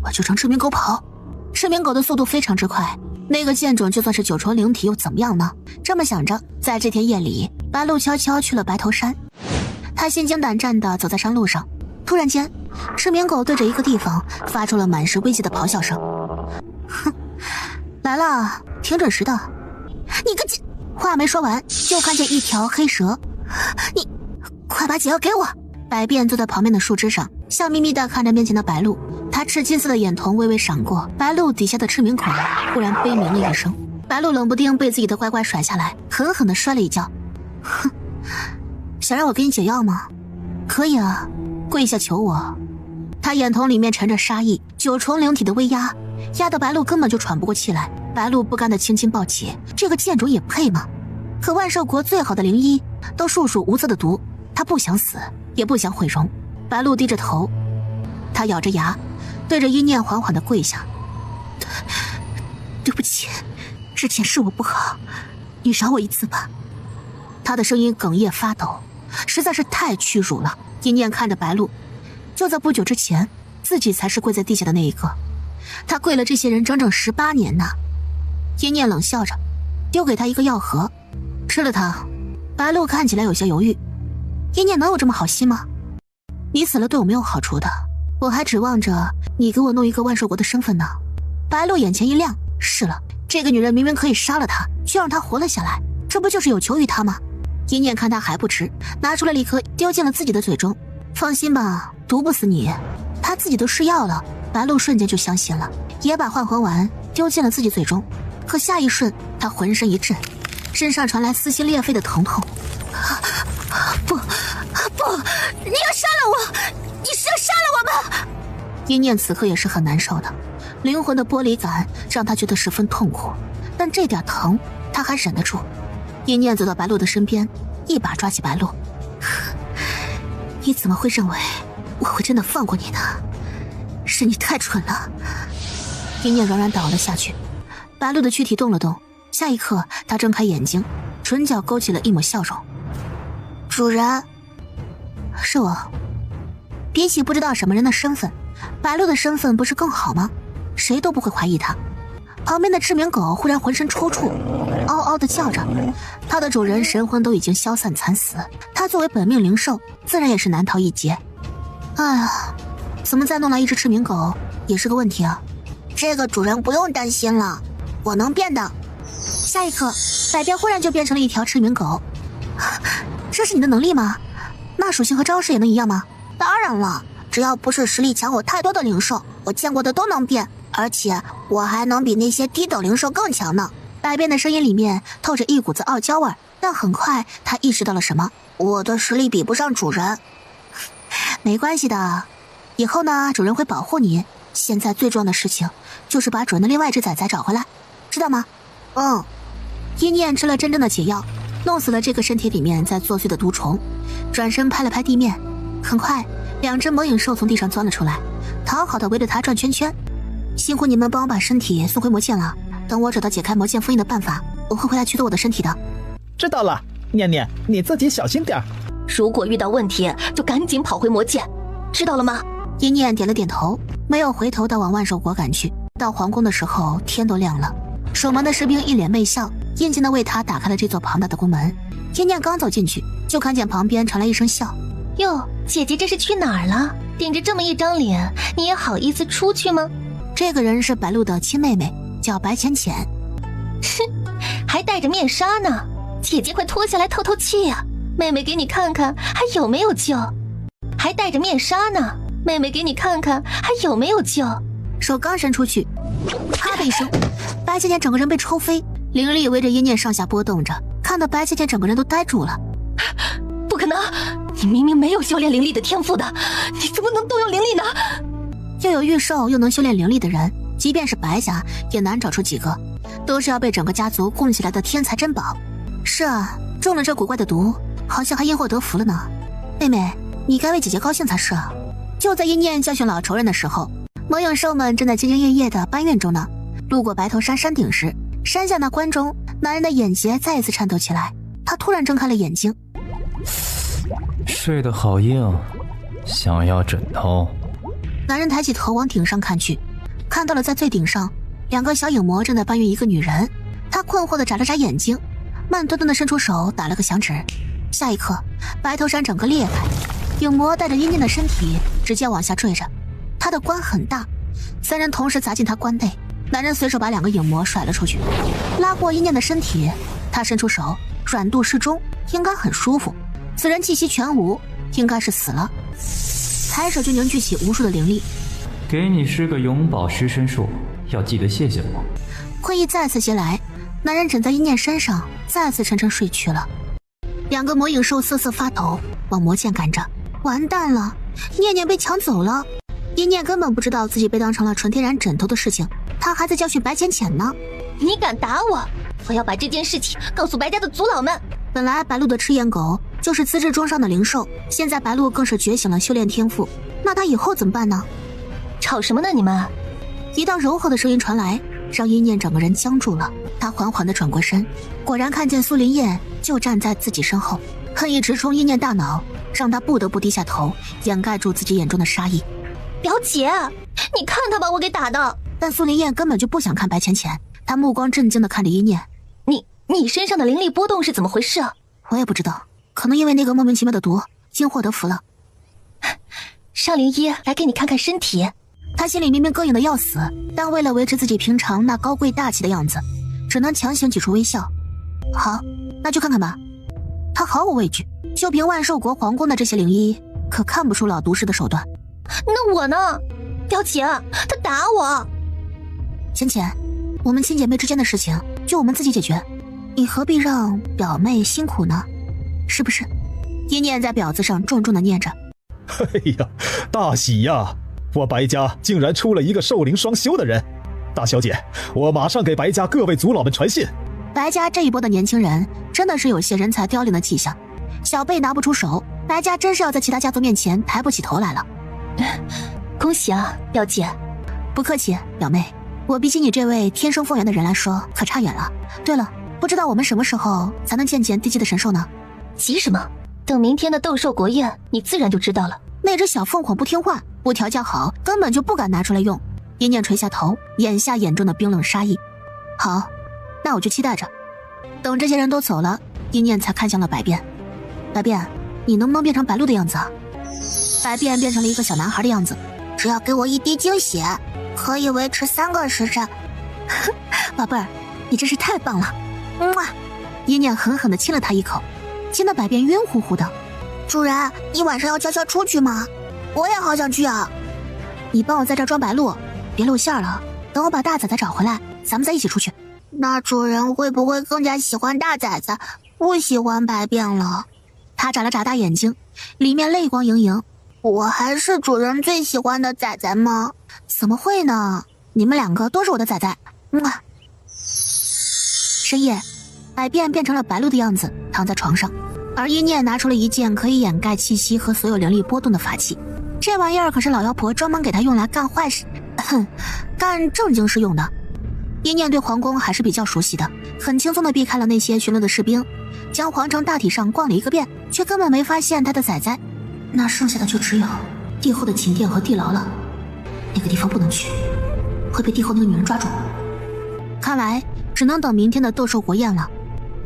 我就让赤明狗跑。赤明狗的速度非常之快，那个剑种就算是9重灵体又怎么样呢？这么想着，在这天夜里，白鹿悄悄去了白头山。他心惊胆战地走在山路上，突然间，赤明狗对着一个地方发出了满是危机的咆哮声。哼，来了，挺准时的。你个贱！话没说完，就看见一条黑蛇。你，快把解药给我！百变坐在旁边的树枝上，笑眯眯地看着面前的白鹿。他赤金色的眼瞳微微闪过，白鹿底下的赤明口忽然悲鸣了一声。白鹿冷不丁被自己的乖乖甩下来，狠狠地摔了一跤。哼，想让我给你解药吗？可以啊，跪下求我。他眼瞳里面沉着杀意，9重灵体的威压，压得白鹿根本就喘不过气来。白鹿不甘地轻轻抱起，这个剑种也配吗？可万寿国最好的灵医都束手无策的毒，他不想死，也不想毁容。白鹿低着头，他咬着牙，对着一念缓缓地跪下。对不起，之前是我不好，你饶我一次吧。他的声音哽咽发抖，实在是太屈辱了。一念看着白鹿，就在不久之前，自己才是跪在地下的那一个。他跪了这些人整整18年呢。一念冷笑着，丢给他一个药盒，吃了它。白鹿看起来有些犹豫。一念能有这么好心吗？你死了对我没有好处的，我还指望着你给我弄一个万寿国的身份呢。白鹿眼前一亮，是了，这个女人明明可以杀了他，却让他活了下来，这不就是有求于他吗？一念看他还不吃，拿出了礼盒丢进了自己的嘴中。放心吧，毒不死你，他自己都试药了。白鹿瞬间就相信了，也把幻魂丸丢进了自己嘴中。可下一瞬，他浑身一震，身上传来撕心裂肺的疼痛。不，你要杀了我！你是要杀了我吗？一念此刻也是很难受的，灵魂的剥离感让他觉得十分痛苦，但这点疼他还忍得住。一念走到白鹿的身边，一把抓起白鹿。你怎么会认为我会真的放过你呢？是你太蠢了。一念软软倒了下去。白鹿的躯体动了动，下一刻他睁开眼睛，唇角勾起了一抹笑容。主人，是我。比起不知道什么人的身份，白鹿的身份不是更好吗？谁都不会怀疑他。旁边的赤明狗忽然浑身抽搐，嗷嗷地叫着。它的主人神魂都已经消散惨死，它作为本命灵兽，自然也是难逃一劫。哎呀，怎么再弄来一只赤明狗也是个问题啊。这个主人不用担心了，我能变的。下一刻，百变忽然就变成了一条赤明狗。这是你的能力吗？那属性和招式也能一样吗？当然了，只要不是实力强我太多的灵兽，我见过的都能变，而且我还能比那些低等灵兽更强呢。百变的声音里面透着一股子傲娇味，但很快他意识到了什么，我的实力比不上主人。没关系的，以后呢主人会保护你，现在最重要的事情就是把主人的另外一只崽崽找回来，知道吗？一念吃了真正的解药，弄死了这个身体里面在作祟的毒虫，转身拍了拍地面，很快2只魔影兽从地上钻了出来，讨好的围着他转圈圈。辛苦你们帮我把身体送回魔剑了，等我找到解开魔剑封印的办法，我会回来取走我的身体的。知道了，念念，你自己小心点。如果遇到问题就赶紧跑回魔剑，知道了吗？一念点了点头，没有回头的往万寿国赶去。到皇宫的时候天都亮了，守门的士兵一脸媚笑，殷勤的为他打开了这座庞大的宫门。一念刚走进去，就看见旁边传来一声笑。哟，姐姐这是去哪儿了？顶着这么一张脸，你也好意思出去吗？这个人是白鹿的亲妹妹，叫白浅浅。哼，还戴着面纱呢，姐姐快脱下来透透气呀！妹妹给你看看还有没有救。还戴着面纱呢，妹妹给你看看还有没有救。手刚伸出去，啪的一声，白浅浅整个人被抽飞，灵力围着一念上下波动着，看得白浅浅整个人都呆住了。不可能，你明明没有修炼灵力的天赋的，你怎么能动用灵力呢？又有御兽又能修炼灵力的人，即便是白家也难找出几个，都是要被整个家族供起来的天才珍宝。是啊，中了这古怪的毒，好像还因祸得福了呢。妹妹，你该为姐姐高兴才是啊。就在一念教训老仇人的时候，魔影兽们正在兢兢业业的搬运中呢。路过白头山山顶时，山下那关中男人的眼睫再一次颤抖起来，他突然睁开了眼睛。睡得好硬，想要枕头。男人抬起头往顶上看去，看到了在最顶上2个小影魔正在搬运一个女人。他困惑地眨了眨眼睛，慢吞吞地伸出手打了个响指。下一刻，白头山整个裂开，影魔带着阴念的身体直接往下坠着。他的棺很大，3人同时砸进他棺内。男人随手把2个影魔甩了出去，拉过阴念的身体，他伸出手，软度适中，应该很舒服。此人气息全无，应该是死了。抬手就凝聚起无数的灵力。给你施个永保尸身术，要记得谢谢我。困意再次袭来，男人枕在一念身上，再次沉沉睡去了。2个魔影兽瑟瑟发抖，往魔剑赶着。完蛋了，念念被抢走了。一念根本不知道自己被当成了纯天然枕头的事情，他还在教训白浅浅呢。你敢打我，我要把这件事情告诉白家的族老们。本来白鹿的赤焰狗就是资质中上的灵兽，现在白鹿更是觉醒了修炼天赋，那他以后怎么办呢？吵什么呢你们？一道柔和的声音传来，让一念整个人僵住了。他缓缓地转过身，果然看见苏林燕就站在自己身后，恨意直冲一念大脑，让他不得不低下头，掩盖住自己眼中的杀意。表姐，你看他把我给打的。但苏林燕根本就不想看白浅浅，她目光震惊地看着一念。你身上的灵力波动是怎么回事啊？我也不知道，可能因为那个莫名其妙的毒，因祸得福了。让灵一来给你看看身体。他心里明明膈应的要死，但为了维持自己平常那高贵大气的样子，只能强行挤出微笑。好，那就看看吧。他毫无畏惧，就凭万寿国皇宫的这些灵医，可看不出老毒士的手段。那我呢？表姐，他打我。浅浅，我们亲姐妹之间的事情就我们自己解决，你何必让表妹辛苦呢？是不是？一念在婊子上重重的念着。哎呀，大喜呀！我白家竟然出了一个兽灵双修的人。大小姐，我马上给白家各位族老们传信。白家这一波的年轻人真的是有些人才凋零的迹象，小辈拿不出手，白家真是要在其他家族面前抬不起头来了。恭喜啊，表姐。不客气，表妹。我比起你这位天生凤元的人来说，可差远了。对了，不知道我们什么时候才能见见地基的神兽呢？急什么？等明天的斗兽国宴，你自然就知道了。那只小凤凰不听话，不调教好，根本就不敢拿出来用。一念垂下头，眼下眼中的冰冷杀意。好，那我就期待着。等这些人都走了，一念才看向了百变。百变，你能不能变成白鹿的样子啊？百变变成了一个小男孩的样子。只要给我1滴精血，可以维持3个时辰。宝贝儿，你真是太棒了！一念狠狠地亲了他一口，亲得百变晕乎乎的。主人，你晚上要悄悄出去吗？我也好想去啊。你帮我在这装白鹿，别露馅了。等我把大崽崽找回来，咱们再一起出去。那主人会不会更加喜欢大崽崽，不喜欢白变了？他眨了眨大眼睛，里面泪光盈盈。我还是主人最喜欢的崽崽吗？怎么会呢？你们两个都是我的崽崽。深夜，百变变成了白鹿的样子，躺在床上，而一念拿出了一件可以掩盖气息和所有灵力波动的法器。这玩意儿可是老妖婆专门给他用来干坏事，干正经事用的。一念对皇宫还是比较熟悉的，很轻松地避开了那些巡逻的士兵，将皇城大体上逛了一个遍，却根本没发现他的崽崽。那剩下的就只有帝后的寝殿和地牢了。那个地方不能去，会被帝后那个女人抓住。看来只能等明天的斗兽国宴了。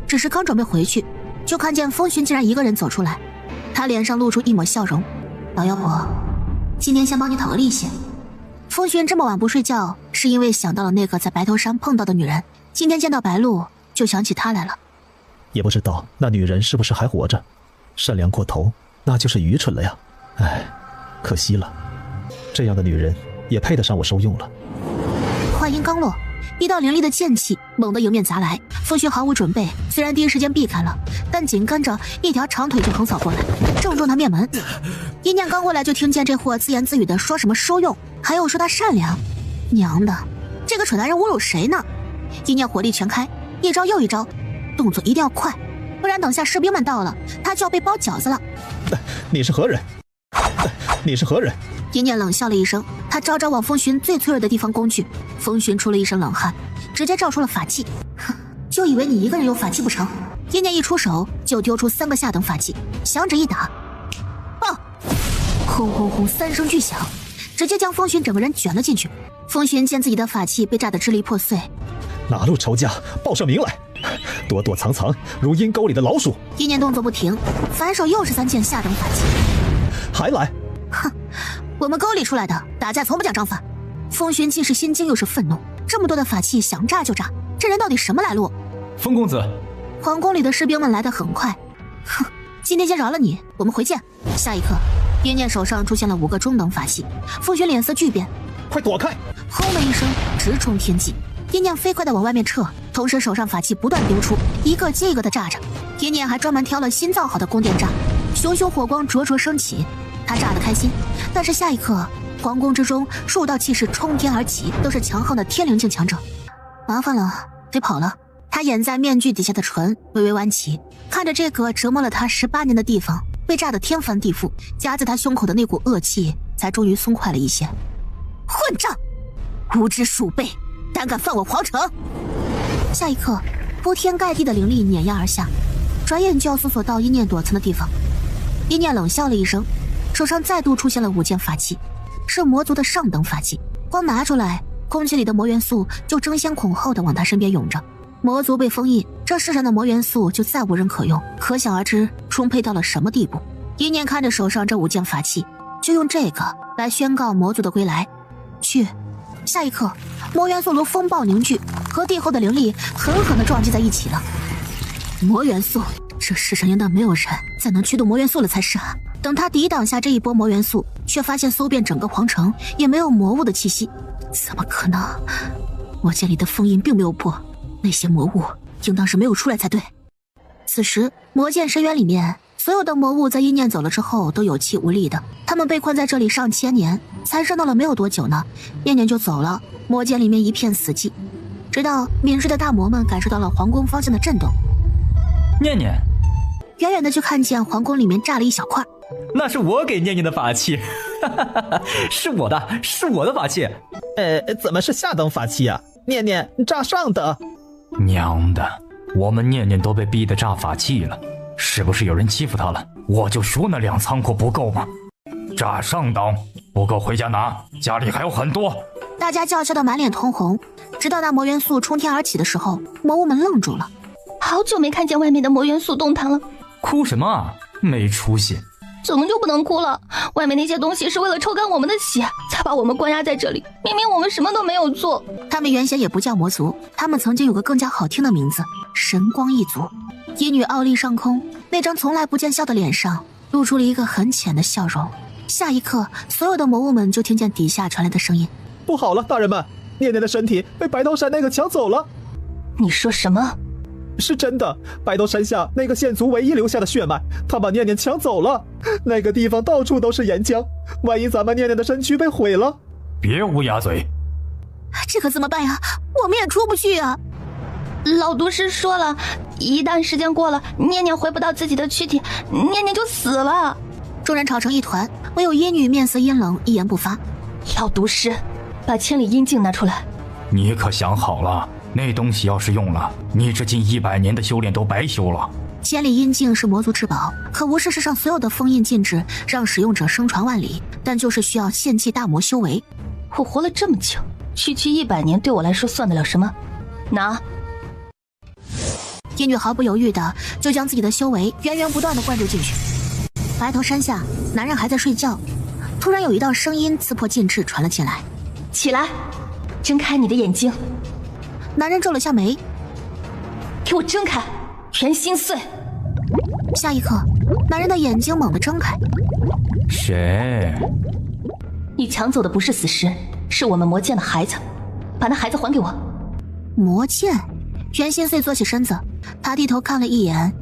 只是刚准备回去，就看见风寻竟然一个人走出来，他脸上露出一抹笑容。老妖婆，今天先帮你讨个利息。风寻这么晚不睡觉，是因为想到了那个在白头山碰到的女人，今天见到白鹿就想起她来了。也不知道那女人是不是还活着，善良过头那就是愚蠢了呀。唉，可惜了，这样的女人也配得上我受用了。话音刚落，一道凌厉的剑气猛地迎面砸来，风寻毫无准备，虽然第一时间避开了，但紧跟着一条长腿就横扫过来，正中他面门。一念刚过来就听见这货自言自语的说什么受用，还有说他善良。娘的，这个蠢男人侮辱谁呢？一念火力全开，一招又一招，动作一定要快，不然等下士兵们到了，他就要被包饺子了。你是何人？你是何人？一念冷笑了一声，他招招往风寻最脆弱的地方攻去。风寻出了一身冷汗，直接照出了法器。哼，就以为你一个人有法器不成？一念一出手就丢出3个下等法器，响指一打，爆！轰轰轰，3声巨响，直接将风寻整个人卷了进去。风寻见自己的法器被炸得支离破碎，哪路仇家，报上名来！躲躲藏藏，如阴沟里的老鼠。一念动作不停，反手又是3件下等法器。还来？哼，我们沟里出来的，打架从不讲章法。风寻既是心惊又是愤怒，这么多的法器想炸就炸，这人到底什么来路？风公子，皇宫里的士兵们来得很快。哼，今天先饶了你，我们回见。下一刻，一念手上出现了5个中等法器，风寻脸色巨变，快躲开！轰的一声，直冲天际。一念飞快地往外面撤，同时手上法器不断丢出，一个接一个的炸着。一念还专门挑了新造好的宫殿炸，熊熊火光灼灼升起，他炸得开心。但是下一刻，皇宫之中数道气势冲天而起，都是强横的天灵境强者。麻烦了，得跑了。他掩在面具底下的唇微微弯起，看着这个折磨了他18年的地方被炸得天翻地覆，夹在他胸口的那股恶气才终于松快了一些。混账，无知鼠辈，胆敢犯我皇城！下一刻，铺天盖地的灵力碾压而下，转眼就要搜索到一念躲藏的地方。一念冷笑了一声，手上再度出现了5件法器，是魔族的上等法器，光拿出来，空气里的魔元素就争先恐后的往他身边涌着。魔族被封印，这世上的魔元素就再无人可用，可想而知充沛到了什么地步。一念看着手上这5件法器，就用这个来宣告魔族的归来。去！下一刻，魔元素如风暴凝聚，和地后的灵力狠狠地撞击在一起了。魔元素，这世上应当没有人再能驱动魔元素了才是啊！等他抵挡下这一波魔元素，却发现搜遍整个皇城也没有魔物的气息。怎么可能？魔剑里的封印并没有破，那些魔物应当是没有出来才对。此时，魔剑深渊里面，所有的魔物在一念走了之后都有气无力的，他们被困在这里上千年，才热闹了没有多久呢，念念就走了，魔剑里面一片死寂。直到敏锐的大魔们感受到了皇宫方向的震动，念念，远远的就看见皇宫里面炸了一小块。那是我给念念的法器，是我的法器。怎么是下等法器啊？念念炸上的。娘的，我们念念都被逼得炸法器了，是不是有人欺负他了？我就说那2仓库不够吗？炸上等，不够回家拿，家里还有很多。大家叫嚣得满脸通红，直到那魔元素冲天而起的时候，魔物们愣住了。好久没看见外面的魔元素动弹了。哭什么啊？没出息。怎么就不能哭了？外面那些东西是为了抽干我们的血，才把我们关押在这里。明明我们什么都没有做。他们原先也不叫魔族，他们曾经有个更加好听的名字——神光一族。一女傲立上空，那张从来不见笑的脸上露出了一个很浅的笑容。下一刻，所有的魔物们就听见底下传来的声音：不好了，大人们，念念的身体被白头山那个抢走了。你说什么？是真的，白头山下那个县族唯一留下的血脉，他把念念抢走了。那个地方到处都是岩浆，万一咱们念念的身躯被毁了……别乌鸦嘴！这可怎么办呀？我们也出不去啊！老毒师说了，一旦时间过了，念念回不到自己的躯体，念念就死了。众人吵成一团，唯有阴女面色阴冷，一言不发。老毒师，把千里阴镜拿出来。你可想好了，那东西要是用了，你这近100年的修炼都白修了。千里阴镜是魔族至宝，可无视世上所有的封印禁制，让使用者声传万里，但就是需要献祭大魔修为。我活了这么久，区区100年对我来说算得了什么？拿！阴女毫不犹豫的就将自己的修为源源不断的灌注进去。白头山下，男人还在睡觉，突然有一道声音刺破禁制传了进来：起来，睁开你的眼睛。男人皱了下眉：给我睁开，全心碎。下一刻，男人的眼睛猛地睁开。谁？你抢走的不是死尸，是我们魔剑的孩子，把那孩子还给我。魔剑？袁心碎坐起身子，他低头看了一眼，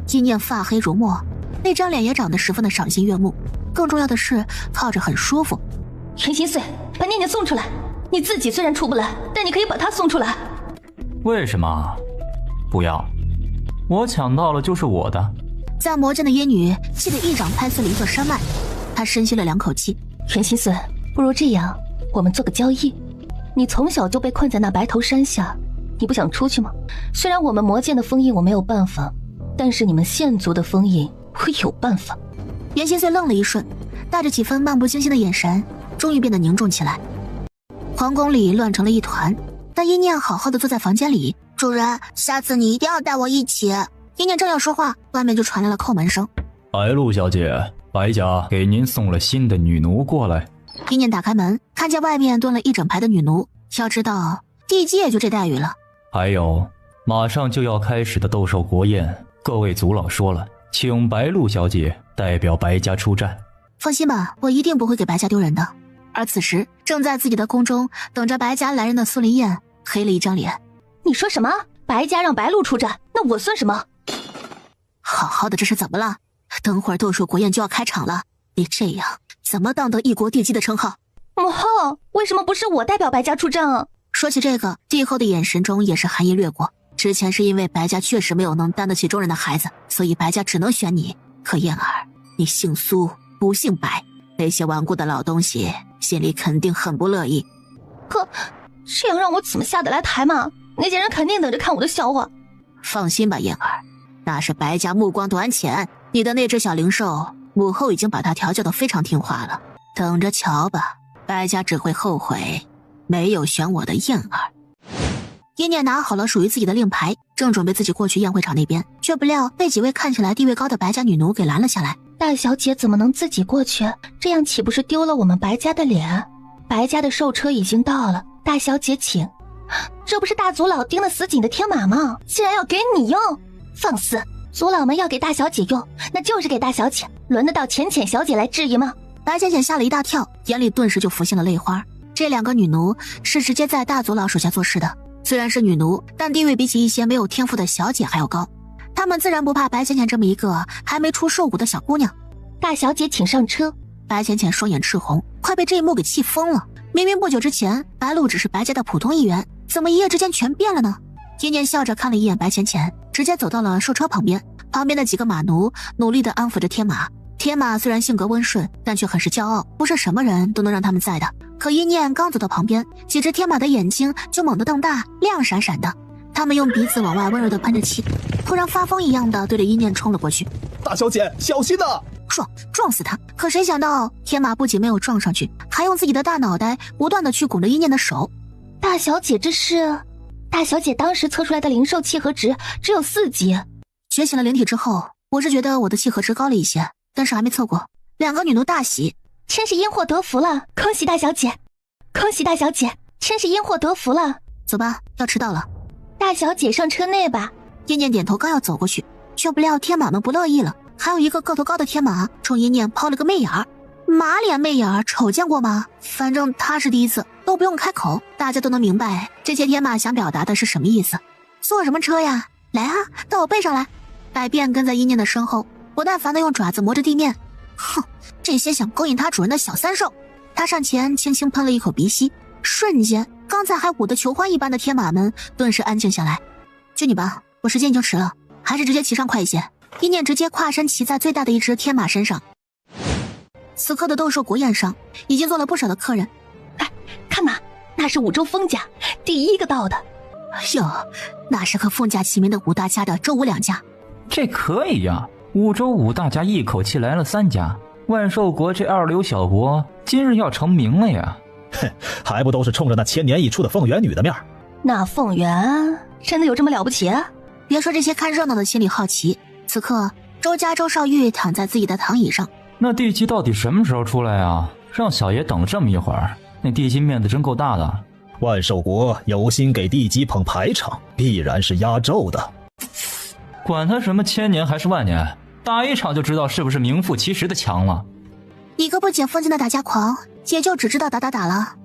意念发黑如墨，那张脸也长得十分的赏心悦目，更重要的是靠着很舒服。袁心碎，把念念送出来。你自己虽然出不来，但你可以把他送出来。为什么？不要，我抢到了就是我的。在魔剑的阴女气得一掌拍碎了一座山脉，她深吸了2口气。袁心碎，不如这样，我们做个交易。你从小就被困在那白头山下，你不想出去吗？虽然我们魔剑的封印我没有办法，但是你们县族的封印我有办法。袁心碎愣了一瞬，带着几分漫不经心的眼神，终于变得凝重起来。皇宫里乱成了一团，但一念好好的坐在房间里。主人，下次你一定要带我一起。一念正要说话，外面就传来了叩门声。白露小姐，白家给您送了新的女奴过来。一念打开门，看见外面蹲了一整排的女奴。要知道地基也就这待遇了。还有马上就要开始的斗兽国宴，各位族老说了，请白露小姐代表白家出战。放心吧，我一定不会给白家丢人的。而此时正在自己的宫中等着白家来人的苏林燕黑了一张脸。你说什么？白家让白露出战，那我算什么？好好的，这是怎么了？等会儿斗兽国宴就要开场了，你这样怎么当得一国地基的称号？母后，为什么不是我代表白家出战啊？说起这个，帝后的眼神中也是寒意掠过。之前是因为白家确实没有能担得起众人的孩子，所以白家只能选你。可燕儿，你姓苏不姓白，那些顽固的老东西心里肯定很不乐意。可这样让我怎么下得来台嘛？那些人肯定等着看我的笑话。放心吧，燕儿，那是白家目光短浅，你的那只小灵兽，母后已经把它调教得非常听话了，等着瞧吧，白家只会后悔没有选我的燕儿。叶念拿好了属于自己的令牌，正准备自己过去宴会场那边，却不料被几位看起来地位高的白家女奴给拦了下来。大小姐怎么能自己过去？这样岂不是丢了我们白家的脸？白家的兽车已经到了，大小姐请。这不是大族老盯得死紧的天马吗？竟然要给你用？放肆！族老们要给大小姐用，那就是给大小姐，轮得到浅浅小姐来质疑吗？白浅浅吓了一大跳，眼里顿时就浮现了泪花。这2个女奴是直接在大族老手下做事的，虽然是女奴，但地位比起一些没有天赋的小姐还要高。她们自然不怕白浅浅这么一个还没出兽骨的小姑娘。大小姐请上车。白浅浅双眼赤红，快被这一幕给气疯了。明明不久之前白露只是白家的普通一员，怎么一夜之间全变了呢？叶念笑着看了一眼白浅浅，直接走到了兽车旁边。旁边的几个马奴努力地安抚着天马。天马虽然性格温顺，但却很是骄傲，不是什么人都能让他们在的。可一念刚走到旁边，几只天马的眼睛就猛地瞪大，亮闪闪的。他们用鼻子往外温柔地喷着气，突然发疯一样的对着一念冲了过去。大小姐，小心啊！撞死他！可谁想到天马不仅没有撞上去，还用自己的大脑袋不断地去拱着一念的手。大小姐，这是……大小姐当时测出来的灵兽契合值只有4级。觉醒了灵体之后，我是觉得我的契合值高了一些，但是还没测过。2个女奴大喜，真是因祸得福了，恭喜大小姐，恭喜大小姐，真是因祸得福了。走吧，要迟到了。大小姐上车内吧。燕燕点头刚要走过去，却不料天马们不乐意了，还有一个个头高的天马冲一念抛了个媚眼儿。马脸媚眼儿瞅见过吗？反正他是第一次，都不用开口，大家都能明白这些天马想表达的是什么意思。坐什么车呀？来啊，到我背上来。百变跟在一念的身后，不耐烦地用爪子磨着地面。哼，这些想勾引他主人的小三兽。他上前轻轻喷了一口鼻息，瞬间刚才还舞得求欢一般的天马们顿时安静下来。就你吧，我时间已经迟了，还是直接骑上快一些。一念直接跨身骑在最大的一只天马身上。此刻的斗兽国宴上已经坐了不少的客人。哎，看呐，那是五州封家第一个到的。哟，那是和封家齐名的五大家的周武两家。这可以呀，五州五大家一口气来了3家，万寿国这二流小国今日要成名了呀。哼，还不都是冲着那千年一出的凤元女的面？那凤元真的有这么了不起？别说这些看热闹的心里好奇，此刻周家周少玉躺在自己的躺椅上。那地基到底什么时候出来啊？让小爷等了这么一会儿，那地基面子真够大的。万寿国有心给地基捧排场，必然是压轴的。管他什么千年还是万年，打一场就知道是不是名副其实的强了。一个不解风情的打架狂，也就只知道打了。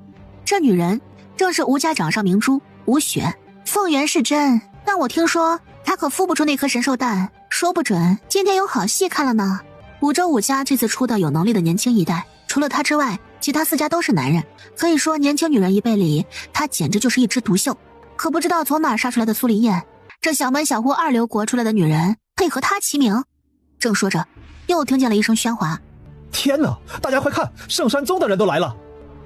这女人正是吴家掌上明珠吴雪。凤元是真，但我听说她可孵不出那颗神兽蛋，说不准今天有好戏看了呢。五州五家这次出的有能力的年轻一代，除了她之外，其他4家都是男人。可以说年轻女人一辈里，她简直就是一枝独秀。可不知道从哪儿杀出来的苏林燕，这小门小户二流国出来的女人配合她齐名。正说着，又听见了一声喧哗。天哪，大家快看，圣山宗的人都来了。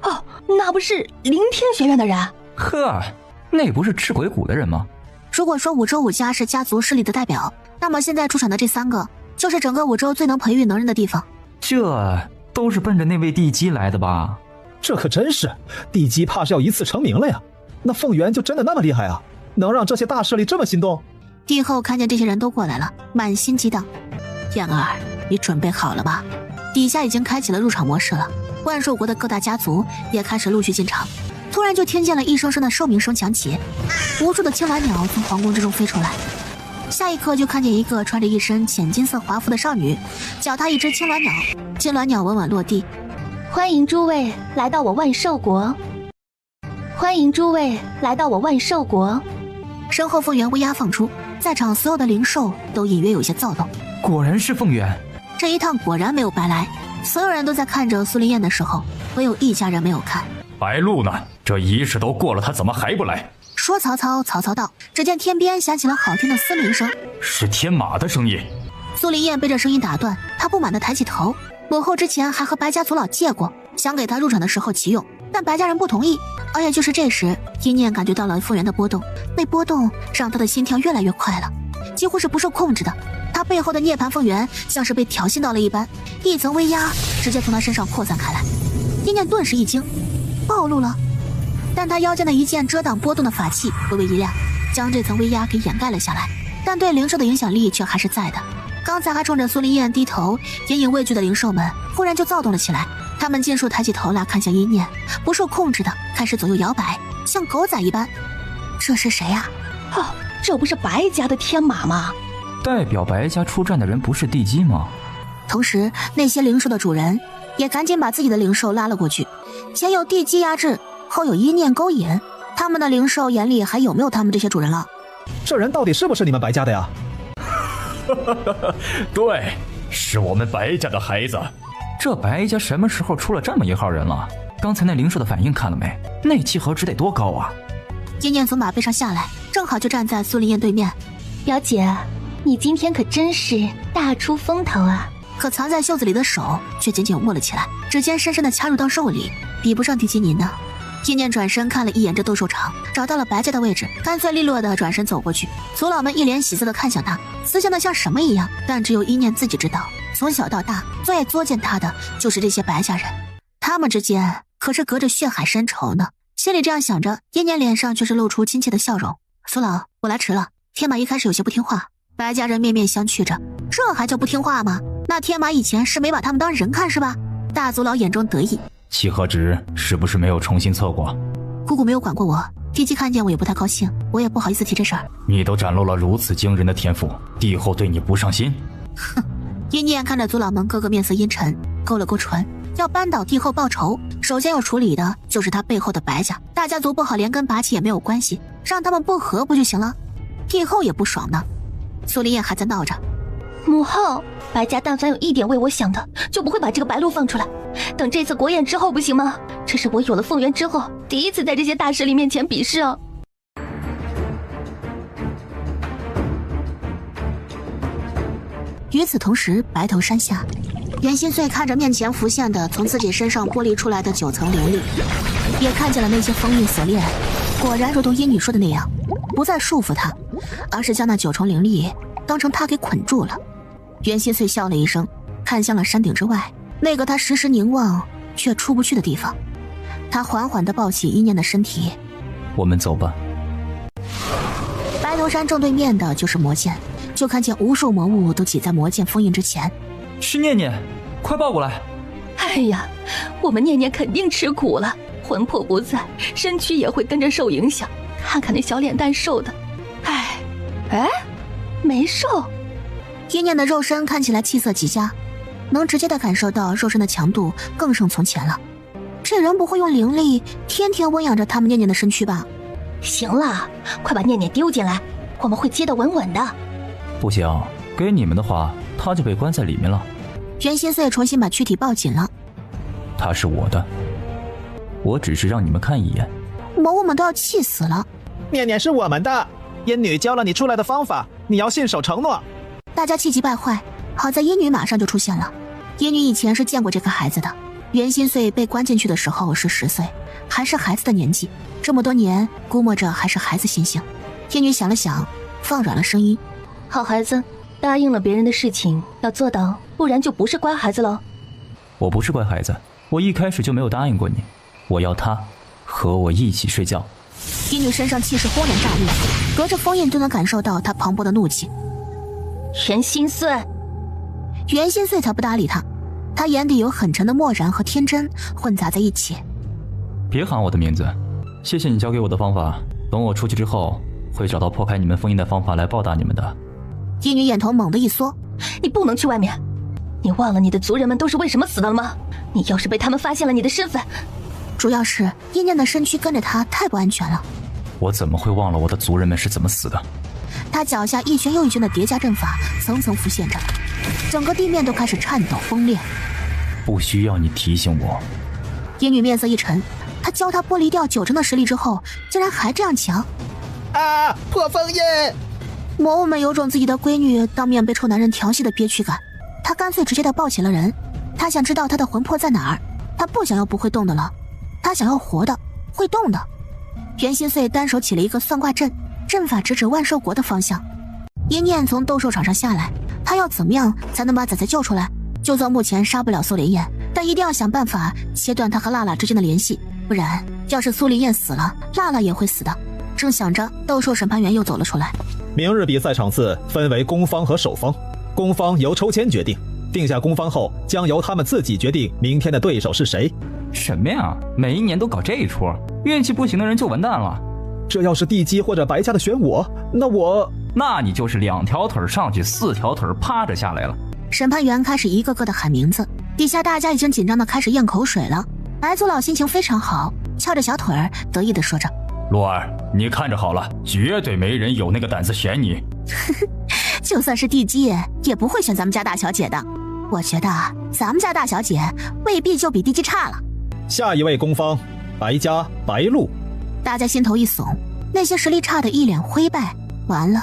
哦，那不是凌天学院的人？呵，那不是吃鬼谷的人吗？如果说五州五家是家族势力的代表，那么现在出场的这3个就是整个五州最能培育能人的地方。这都是奔着那位地基来的吧？这可真是，地基怕是要一次成名了呀。那凤元就真的那么厉害啊，能让这些大势力这么心动？帝后看见这些人都过来了，满心激荡。燕儿，你准备好了吧？底下已经开启了入场模式了，万寿国的各大家族也开始陆续进场。突然就听见了一声声的兽鸣声响起，无数的青鸾鸟从皇宫之中飞出来。下一刻就看见一个穿着一身浅金色华服的少女，脚踏一只青鸾鸟，金鸾鸟稳稳落地。欢迎诸位来到我万寿国，欢迎诸位来到我万寿国。身后凤元威压放出，在场所有的灵兽都隐约有些躁动。果然是凤元，这一趟果然没有白来。所有人都在看着苏林燕的时候，唯有一家人没有看。白鹿呢？这仪式都过了，他怎么还不来？说曹操，曹操到。只见天边响起了好听的嘶鸣声，是天马的声音。苏林燕被这声音打断，她不满地抬起头。母后之前还和白家族老借过，想给他入场的时候启用，但白家人不同意。而也就是这时，一念感觉到了凤元的波动，那波动让他的心跳越来越快了，几乎是不受控制的。他背后的涅槃凤元像是被挑衅到了一般，一层威压直接从他身上扩散开来。一念顿时一惊，暴露了。但他腰间的一件遮挡波动的法器微微一亮，将这层威压给掩盖了下来，但对灵兽的影响力却还是在的。刚才还冲着苏林燕低头隐隐畏惧的灵兽们忽然就躁动了起来，他们尽数抬起头来看向一念，不受控制的开始左右摇摆，像狗仔一般。这是谁啊？哦，这不是白家的天马吗？代表白家出战的人不是地基吗？同时那些灵兽的主人也赶紧把自己的灵兽拉了过去，前有地基压制，后有一念勾引，他们的灵兽眼里还有没有他们这些主人了？这人到底是不是你们白家的呀？对，是我们白家的孩子。这白家什么时候出了这么一号人了？刚才那灵兽的反应看了没？那契合值得多高啊！一念从马背上下来，正好就站在苏林燕对面。表姐，你今天可真是大出风头啊！可藏在袖子里的手却紧紧握了起来，指尖深深地掐入到肉里，比不上地基您呢。一念转身看了一眼这斗兽场，找到了白家的位置，干脆利落地转身走过去。族老们一脸喜色地看向他，慈祥的像什么一样，但只有一念自己知道，从小到大最爱作践他的就是这些白家人，他们之间可是隔着血海深仇呢。心里这样想着，一念脸上却是露出亲切的笑容。苏老，我来迟了。天马一开始有些不听话，白家人面面相觑着，这还叫不听话吗？那天马以前是没把他们当人看是吧？大族老眼中得意。契合值是不是没有重新测过？姑姑没有管过我，地基看见我也不太高兴，我也不好意思提这事儿。你都展露了如此惊人的天赋，帝后对你不上心？哼，殷念看着族老们个个面色阴沉，勾了勾唇，要扳倒帝后报仇，首先要处理的就是他背后的白家。大家族不好连根拔起也没有关系，让他们不和不就行了？帝后也不爽呢。苏林燕还在闹着，母后，白家但凡有一点为我想的，就不会把这个白鹿放出来。等这次国宴之后不行吗？这是我有了凤元之后第一次在这些大势力面前比试啊。与此同时，白头山下，袁心碎看着面前浮现的从自己身上剥离出来的9层灵力，也看见了那些封印锁链，果然如同殷女说的那样，不再束缚他，而是将那9重灵力当成他给捆住了。袁心碎笑了一声，看向了山顶之外，那个他时时凝望却出不去的地方。他缓缓地抱起一念的身体，我们走吧。白头山正对面的就是魔剑，就看见无数魔物都挤在魔剑封印之前。是念念，快抱过来！哎呀，我们念念肯定吃苦了，魂魄不在，身躯也会跟着受影响。看看那小脸蛋瘦的，哎，没瘦。一念的肉身看起来气色极佳，能直接的感受到肉身的强度更胜从前了。这人不会用灵力天天温养着他们念念的身躯吧？行了，快把念念丢进来，我们会接得稳稳的。不行，给你们的话，他就被关在里面了。袁心碎重新把躯体抱紧了。他是我的，我只是让你们看一眼。魔物们都要气死了。念念是我们的，殷女教了你出来的方法，你要信守承诺。大家气急败坏，好在殷女马上就出现了。殷女以前是见过这个孩子的，袁心碎被关进去的时候是10岁，还是孩子的年纪，这么多年估摸着还是孩子心性。殷女想了想，放软了声音：好孩子，答应了别人的事情要做到，不然就不是乖孩子了。我不是乖孩子，我一开始就没有答应过你，我要他和我一起睡觉。殷女身上气势轰然炸裂，隔着封印都能感受到她磅礴的怒气。袁心碎，袁心碎才不搭理他，他眼底有很沉的漠然和天真混杂在一起。别喊我的名字，谢谢你教给我的方法，等我出去之后会找到破开你们封印的方法来报答你们的。殷女眼头猛地一缩：你不能去外面，你忘了你的族人们都是为什么死的了吗？你要是被他们发现了你的身份，主要是殷念的身躯跟着他太不安全了。我怎么会忘了我的族人们是怎么死的？他脚下一圈又一圈的叠加阵法层层浮现着，整个地面都开始颤抖崩裂。不需要你提醒我。殷女面色一沉，他教他剥离掉9成的实力之后，竟然还这样强。啊！破封印！魔物们有种自己的闺女当面被臭男人调戏的憋屈感，他干脆直接的抱起了人。他想知道他的魂魄在哪儿，他不想要不会动的了，他想要活的，会动的。袁心碎单手起了一个算卦阵，阵法直指万寿国的方向。殷念从斗兽场上下来，他要怎么样才能把仔仔救出来？就算目前杀不了苏林燕，但一定要想办法切断他和娜娜之间的联系，不然要是苏林燕死了，娜娜也会死的。正想着，斗兽审判员又走了出来。明日比赛场次分为攻方和守方，攻方由抽签决定，定下攻方后将由他们自己决定明天的对手是谁。什么呀？每一年都搞这一出，运气不行的人就完蛋了。这要是地基或者白家的选我，那你就是2条腿上去，4条腿趴着下来了。审判员开始一个个的喊名字，底下大家已经紧张的开始咽口水了。白族老心情非常好，翘着小腿儿得意的说着：洛儿，你看着好了，绝对没人有那个胆子选你。就算是地基也不会选咱们家大小姐的。我觉得咱们家大小姐未必就比地基差了。下一位攻方，白家白鹿。大家心头一耸，那些实力差的一脸灰败。完了，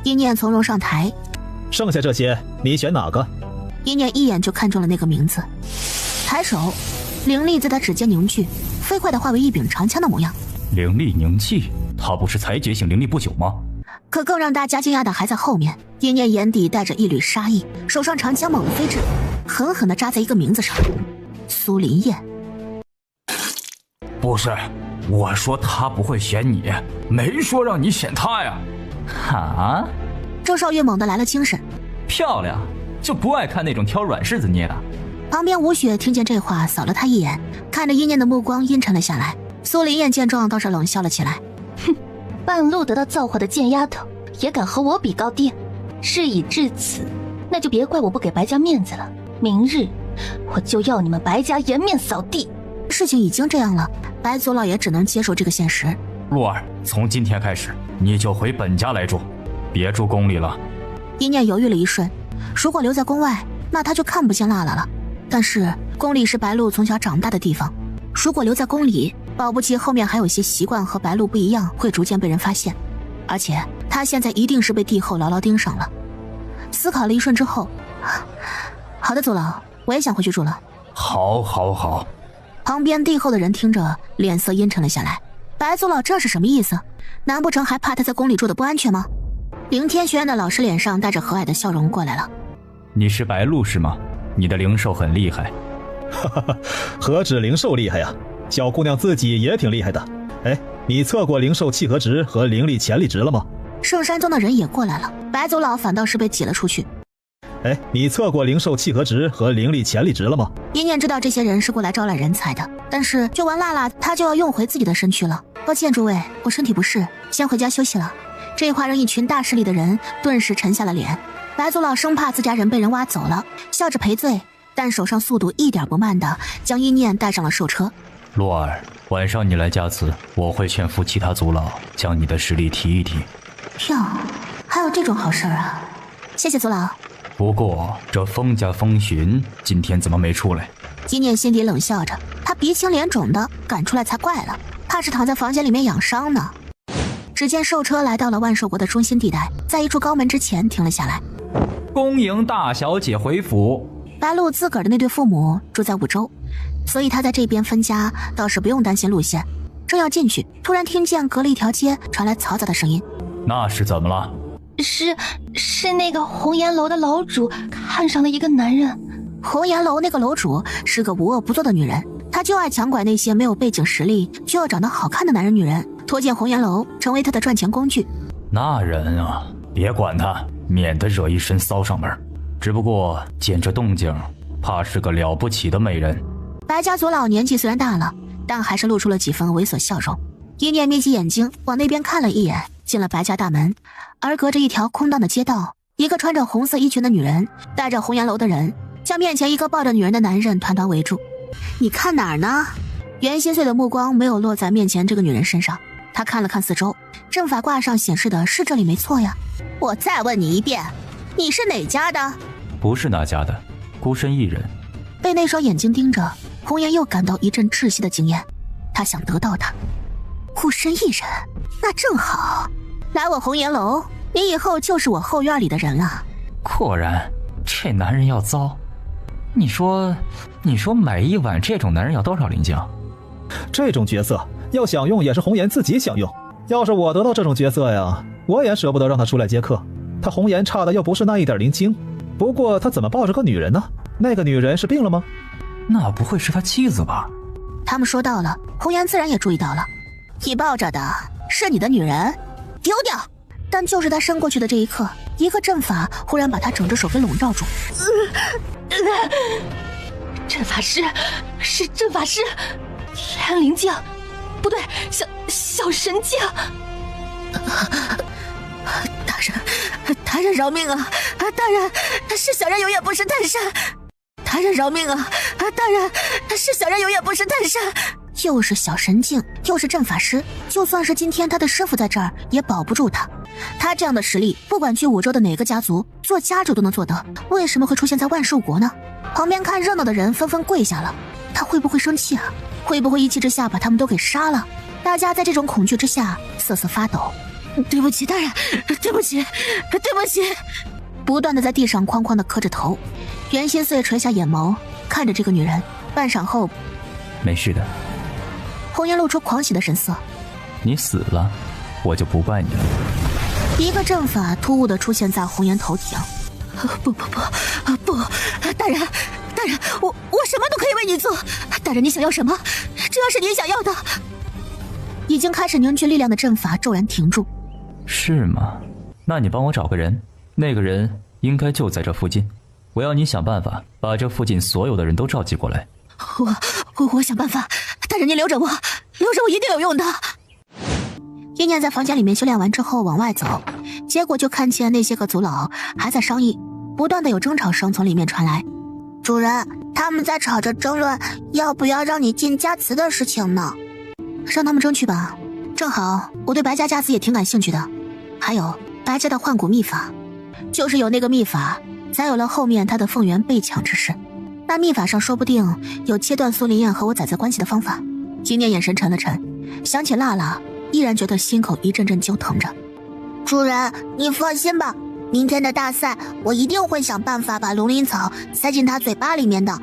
一念从容上台。剩下这些你选哪个？一念一眼就看中了那个名字，抬手，灵力在他指尖凝聚，飞快地化为一柄长枪的模样。灵力凝气，他不是才觉醒灵力不久吗？可更让大家惊讶的还在后面。一念眼底带着一缕杀意，手上长枪猛地飞至，狠狠地扎在一个名字上：苏林燕。不是，我说他不会选你，没说让你选他呀。哈？周少月猛地来了精神。漂亮，就不爱看那种挑软柿子捏的。旁边吴雪听见这话，扫了他一眼，看着一念的目光阴沉了下来。苏林燕见状倒是冷笑了起来：哼，半路得到造化的贱丫头也敢和我比高低。事已至此，那就别怪我不给白家面子了。明日我就要你们白家颜面扫地。事情已经这样了，白族老爷只能接受这个现实。陆儿，从今天开始，你就回本家来住，别住宫里了。一念犹豫了一瞬，如果留在宫外，那他就看不见娜娜了。但是宫里是白鹿从小长大的地方，如果留在宫里，保不齐后面还有些习惯和白鹿不一样，会逐渐被人发现。而且他现在一定是被帝后牢牢盯上了。思考了一瞬之后，好的，族老，我也想回去住了。好，好，好。旁边帝后的人听着，脸色阴沉了下来。白族老这是什么意思？难不成还怕他在宫里住的不安全吗？凌天学院的老师脸上带着和蔼的笑容过来了。你是白鹿是吗？你的灵兽很厉害。哈哈哈，何止灵兽厉害呀，小姑娘自己也挺厉害的。哎，你测过灵兽契合值和灵力潜力值了吗？圣山宗的人也过来了，白族老反倒是被挤了出去。哎，你测过灵兽契合值和灵力潜力值了吗？一念知道这些人是过来招揽人才的，但是救完娜娜，他就要用回自己的身躯了。抱歉诸位，我身体不适，先回家休息了。这话让一群大势力的人顿时沉下了脸。白族老生怕自家人被人挖走了，笑着赔罪，但手上速度一点不慢的将一念带上了兽车。洛儿，晚上你来加辞，我会劝服其他族老将你的实力提一提。哟，还有这种好事啊！谢谢族老。不过这封家风巡今天怎么没出来？一念心底冷笑着，他鼻青脸肿的，赶出来才怪了，怕是躺在房间里面养伤呢。只见兽车来到了万兽国的中心地带，在一处高门之前停了下来。恭迎大小姐回府。白鹿自个儿的那对父母住在五州，所以他在这边分家倒是不用担心路线。正要进去，突然听见隔了一条街传来嘈杂的声音。那是怎么了？是那个红颜楼的楼主看上了一个男人。红颜楼那个楼主是个无恶不作的女人，她就爱强拐那些没有背景实力就要长得好看的男人女人，拖进红颜楼成为她的赚钱工具。那人啊，别管他，免得惹一身骚上门。只不过见这动静，怕是个了不起的美人。白家族老年纪虽然大了，但还是露出了几分猥琐笑容。一念眯起眼睛往那边看了一眼，进了白家大门。而隔着一条空荡的街道，一个穿着红色衣裙的女人带着红颜楼的人将面前一个抱着女人的男人团团围住。你看哪儿呢？袁心碎的目光没有落在面前这个女人身上，他看了看四周，阵法卦上显示的是这里没错呀。我再问你一遍，你是哪家的？不是哪家的，孤身一人。被那双眼睛盯着，红颜又感到一阵窒息的惊艳。他想得到他，孤身一人，那正好，来我红颜楼，你以后就是我后院里的人了。果然，这男人要糟。你说买一碗这种男人要多少银镜？这种角色要想用也是红颜自己想用，要是我得到这种角色呀，我也舍不得让他出来接客。他红颜差的又不是那一点灵精，不过他怎么抱着个女人呢？那个女人是病了吗？那不会是他妻子吧？他们说到了，红颜自然也注意到了。你抱着的是你的女人，丢掉！但就是他伸过去的这一刻，一个阵法忽然把他整只手给笼罩住。阵法师，是阵法师，天灵镜，不对，小神镜。大人饶命啊！大人，是小人有眼不识泰山。大人饶命啊！大人，是小人有眼不识泰山。又是小神镜，又是阵法师，就算是今天他的师傅在这儿，也保不住他。他这样的实力，不管去五州的哪个家族，做家主都能做得，为什么会出现在万兽国呢？旁边看热闹的人纷纷跪下了，他会不会生气啊？会不会一气之下把他们都给杀了？大家在这种恐惧之下瑟瑟发抖。对不起，大人，对不起，对不起。不断的在地上哐哐的磕着头。袁心碎垂下眼眸，看着这个女人，半晌后，没事的。红颜露出狂喜的神色。你死了，我就不怪你了。一个阵法突兀的出现在红颜头顶。不，大人，我什么都可以为你做。大人，你想要什么？只要是你想要的。已经开始凝聚力量的阵法骤然停住。是吗？那你帮我找个人，那个人应该就在这附近。我要你想办法把这附近所有的人都召集过来。我想办法。大人，您留着我一定有用的。一念在房间里面修炼完之后往外走，结果就看见那些个族老还在商议，不断的有争吵声从里面传来。主人，他们在吵着争论要不要让你进家祠的事情呢。让他们争去吧，正好我对白家家祠也挺感兴趣的。还有白家的换骨秘法，就是有那个秘法，才有了后面他的凤元被抢之事。那秘法上说不定有切断苏林燕和我崽子关系的方法。金念眼神沉了沉，想起辣辣，依然觉得心口一阵阵揪疼着。主人，你放心吧，明天的大赛我一定会想办法把龙鳞草塞进他嘴巴里面的，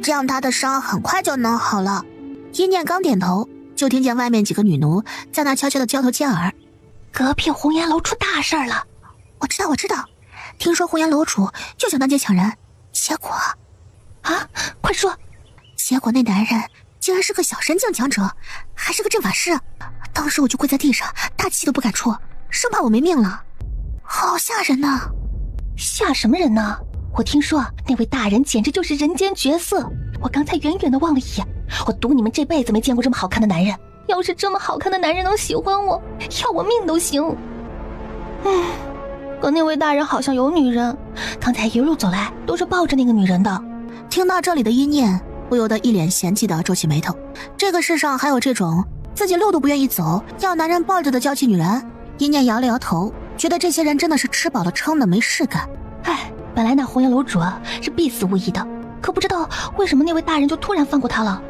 这样他的伤很快就能好了。一念刚点头，就听见外面几个女奴在那悄悄地交头接耳。隔壁红颜楼出大事了。我知道，听说红颜楼主就想当街抢人，结果啊，快说。结果那男人竟然是个小神境强者，还是个阵法师。当时我就跪在地上，大气都不敢出，生怕我没命了。好吓人呐！吓什么人呢？我听说那位大人简直就是人间绝色，我刚才远远的望了一眼，我赌你们这辈子没见过这么好看的男人。要是这么好看的男人能喜欢我，要我命都行。可那位大人好像有女人，刚才一路走来都是抱着那个女人的。听到这里的一念，不由得一脸嫌弃地皱起眉头。这个世上还有这种自己路都不愿意走，要男人抱着的娇气女人？一念摇了摇头，觉得这些人真的是吃饱了撑的没事干。本来那红颜楼主是必死无疑的，可不知道为什么那位大人就突然放过他了。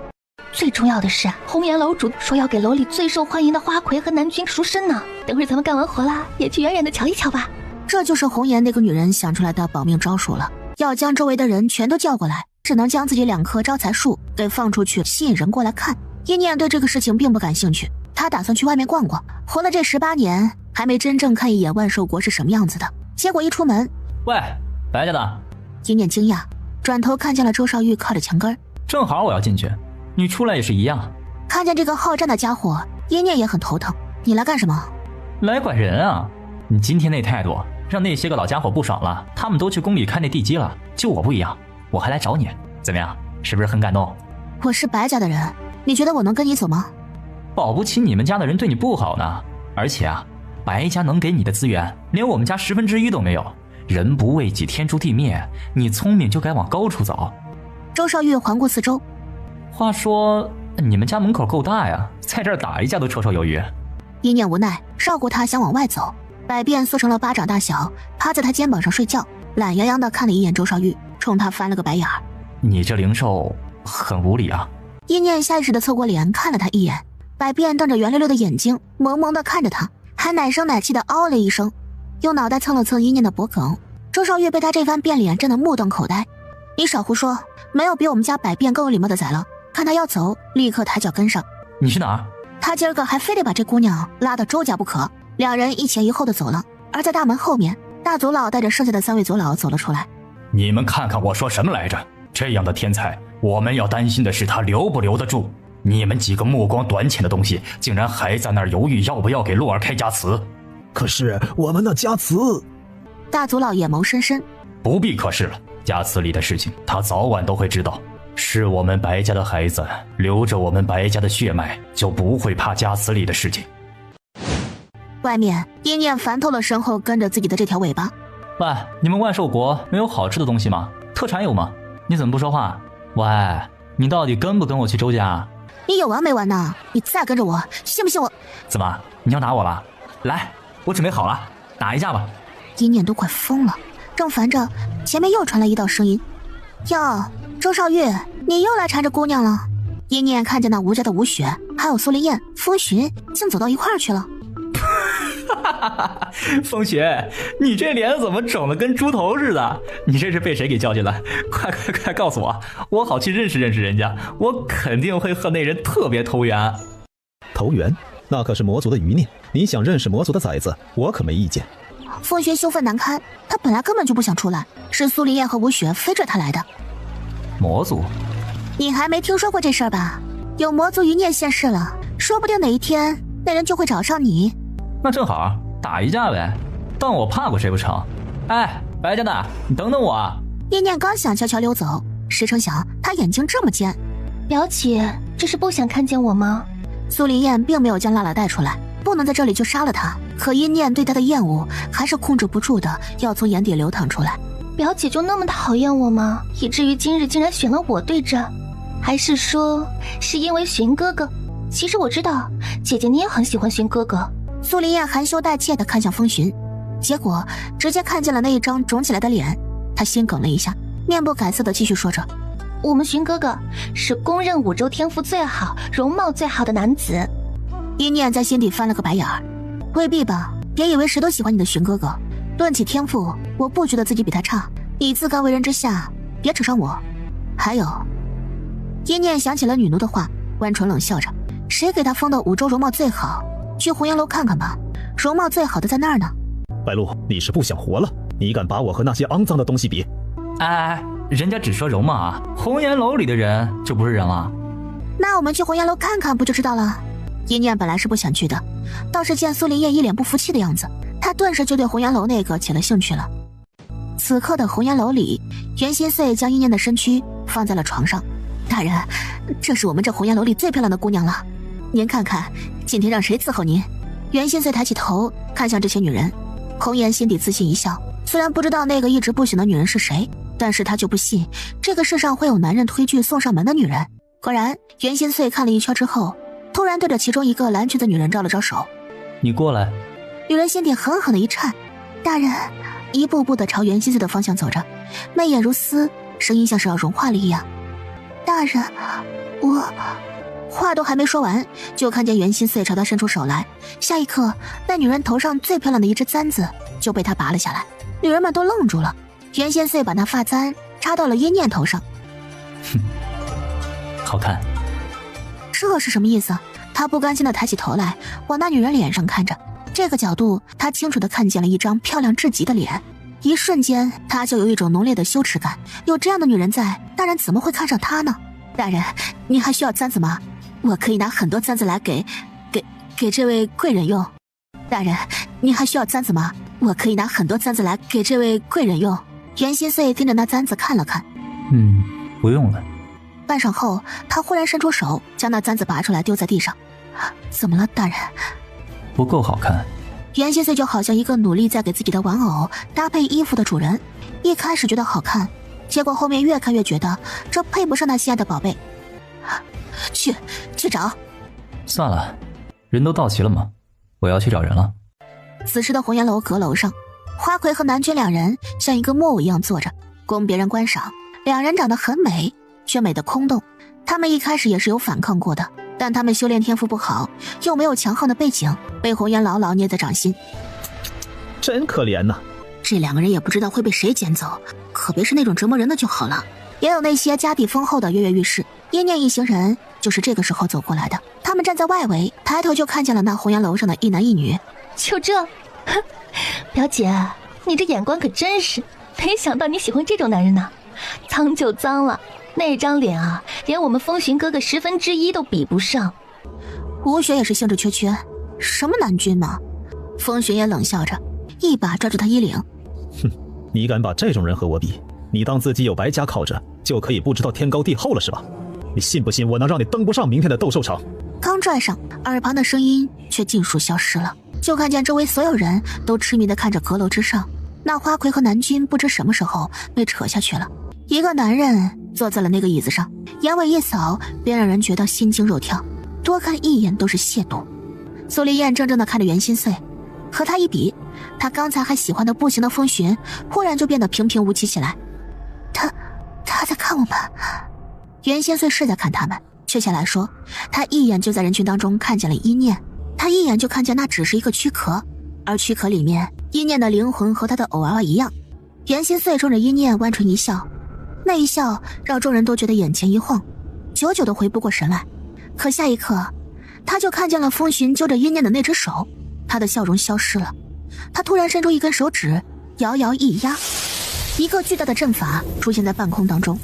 最重要的是，红颜楼主说要给楼里最受欢迎的花魁和男君赎身呢。等会儿咱们干完活了，也去远远的瞧一瞧吧。这就是红颜那个女人想出来的保命招数了，要将周围的人全都叫过来，只能将自己2棵招财树给放出去，吸引人过来看。一念对这个事情并不感兴趣，他打算去外面逛逛。活了这18年，还没真正看一眼万寿国是什么样子的。结果一出门，喂，白家的。一念惊讶，转头看见了周少玉靠着墙根。正好我要进去，你出来也是一样。看见这个好战的家伙，一念也很头疼。你来干什么？来拐人啊！你今天那态度让那些个老家伙不爽了，他们都去宫里开那地基了，就我不一样，我还来找你，怎么样？是不是很感动？我是白家的人，你觉得我能跟你走吗？保不齐你们家的人对你不好呢。而且啊，白家能给你的资源连我们家1/10都没有。人不为己，天诛地灭，你聪明就该往高处走。周少玉环顾四周，话说你们家门口够大呀，在这儿打一架都绰绰有余。一念无奈，绕过他想往外走，百变缩成了巴掌大小，趴在他肩膀上睡觉，懒洋洋地看了一眼周少玉，冲他翻了个白眼儿。你这灵兽很无理啊！一念下意识地侧过脸看了他一眼，百变瞪着圆溜溜的眼睛，萌萌地看着他，还奶声奶气地嗷了一声，用脑袋蹭了蹭一念的脖梗。周少玉被他这番变脸震得目瞪口呆。你少胡说，没有比我们家百变更有礼貌的崽了。看他要走，立刻抬脚跟上。你去哪儿？他今儿个还非得把这姑娘拉到周家不可。两人一前一后的走了，而在大门后面，大族老带着剩下的3位族老走了出来。你们看看我说什么来着？这样的天才，我们要担心的是他留不留得住。你们几个目光短浅的东西，竟然还在那儿犹豫要不要给洛儿开家祠。可是我们的家祠……大族老眼眸深深，不必可是了，家祠里的事情他早晚都会知道。是我们白家的孩子，留着我们白家的血脉，就不会怕家祠里的事情。外面一念烦透了身后跟着自己的这条尾巴。喂，你们万寿国没有好吃的东西吗？特产有吗？你怎么不说话？喂，你到底跟不跟我去周家？你有完没完呢？你再跟着我，信不信我……怎么，你要打我了？来，我准备好了，打一架吧。一念都快疯了，正烦着，前面又传来一道声音：“哟，周少玉，你又来缠着姑娘了。”一念看见那吴家的吴雪，还有苏林燕、风寻，竟走到一块儿去了。风雪，你这脸怎么肿得跟猪头似的？你这是被谁给教训了？快告诉我，我好去认识认识人家，我肯定会和那人特别投缘。投缘？那可是魔族的余孽，你想认识魔族的崽子，我可没意见。风轩羞愤难堪，他本来根本就不想出来，是苏林燕和吴雪非追他来的。魔族？你还没听说过这事儿吧？有魔族余孽现世了，说不定哪一天那人就会找上你。那正好打一架呗，当我怕过谁不成？哎，白家的，你等等我啊！一念刚想悄悄溜走，谁成想他眼睛这么尖。表姐，这是不想看见我吗？苏林燕并没有将辣辣带出来，不能在这里就杀了他。可一念对他的厌恶还是控制不住的，要从眼底流淌出来。表姐就那么讨厌我吗？以至于今日竟然选了我对阵？还是说是因为荀哥哥？其实我知道姐姐你也很喜欢荀哥哥。苏林燕含羞带怯地看向风荀，结果直接看见了那一张肿起来的脸，她心梗了一下，面不改色地继续说着：我们荀哥哥是公认5州天赋最好、容貌最好的男子。一念在心底翻了个白眼儿，未必吧，别以为谁都喜欢你的荀哥哥。论起天赋，我不觉得自己比他差，你自甘为人之下，别扯上我。还有，一念想起了女奴的话，弯唇冷笑着，谁给他封的5州容貌最好？去红颜楼看看吧，容貌最好的在那儿呢。白露，你是不想活了？你敢把我和那些肮脏的东西比？哎，人家只说容貌啊，红颜楼里的人就不是人了？那我们去红颜楼看看不就知道了？一念本来是不想去的，倒是见苏林燕一脸不服气的样子，他顿时就对红颜楼那个起了兴趣了。此刻的红颜楼里，袁心碎将一念的身躯放在了床上。大人，这是我们这红颜楼里最漂亮的姑娘了，您看看今天让谁伺候您？袁心碎抬起头看向这些女人，红颜心底自信一笑，虽然不知道那个一直不醒的女人是谁，但是她就不信这个世上会有男人推拒送上门的女人。果然，袁心碎看了一圈之后，突然对着其中一个蓝裙子女人招了招手：你过来。女人心底狠狠的一颤，大人，一步步的朝袁心碎的方向走着，媚眼如丝，声音像是要融化了一样。大人，我……话都还没说完，就看见袁心碎朝他伸出手来，下一刻，那女人头上最漂亮的一只簪子就被他拔了下来，女人们都愣住了。袁心碎把那发簪插到了一念头上，哼，好看。这是什么意思？他不甘心的抬起头来，往那女人脸上看着，这个角度，他清楚的看见了一张漂亮至极的脸。一瞬间，他就有一种浓烈的羞耻感。有这样的女人在，大人怎么会看上她呢？大人，你还需要簪子吗？我可以拿很多簪子来给这位贵人用。大人，你还需要簪子吗？我可以拿很多簪子来给这位贵人用。袁心碎盯着那簪子看了看，不用了。半晌后，他忽然伸出手，将那簪子拔出来丢在地上。怎么了，大人？不够好看。袁心碎就好像一个努力在给自己的玩偶搭配衣服的主人，一开始觉得好看，结果后面越看越觉得这配不上他心爱的宝贝。去找。算了，人都到齐了吗？我要去找人了。此时的红颜楼阁楼上，花魁和南君两人像一个木偶一样坐着，供别人观赏。两人长得很美，却美得空洞。他们一开始也是有反抗过的，但他们修炼天赋不好，又没有强横的背景，被红颜牢牢捏在掌心。真可怜呐！这两个人也不知道会被谁捡走，可别是那种折磨人的就好了。也有那些家底丰厚的跃跃欲试。一念一行人就是这个时候走过来的，他们站在外围，抬头就看见了那红颜楼上的一男一女。就这，表姐，你这眼光可真是，没想到你喜欢这种男人呢。脏就脏了，那张脸啊，连我们风寻哥哥1/10都比不上。吴雪也是兴致缺缺，什么男君嘛？风寻也冷笑着，一把抓住他衣领。哼，你敢把这种人和我比？你当自己有白家靠着，就可以不知道天高地厚了是吧？你信不信我能让你登不上明天的斗兽场？刚拽上，耳旁的声音却尽数消失了，就看见周围所有人都痴迷地看着阁楼之上，那花魁和南君不知什么时候被扯下去了。一个男人坐在了那个椅子上，眼尾一扫，便让人觉得心惊肉跳，多看一眼都是亵渎。苏丽燕怔怔地看着袁心碎，和他一比，他刚才还喜欢的不行的风寻，忽然就变得平平无奇起来。他在看我们。袁心碎是在看他们，确切来说，他一眼就在人群当中看见了一念，他一眼就看见那只是一个躯壳，而躯壳里面一念的灵魂和他的偶娃娃一样。袁心碎冲着一念弯唇一笑，那一笑让众人都觉得眼前一晃，久久都回不过神来。可下一刻，他就看见了风寻揪着一念的那只手，他的笑容消失了，他突然伸出一根手指，摇摇一压，一个巨大的阵法出现在半空当中，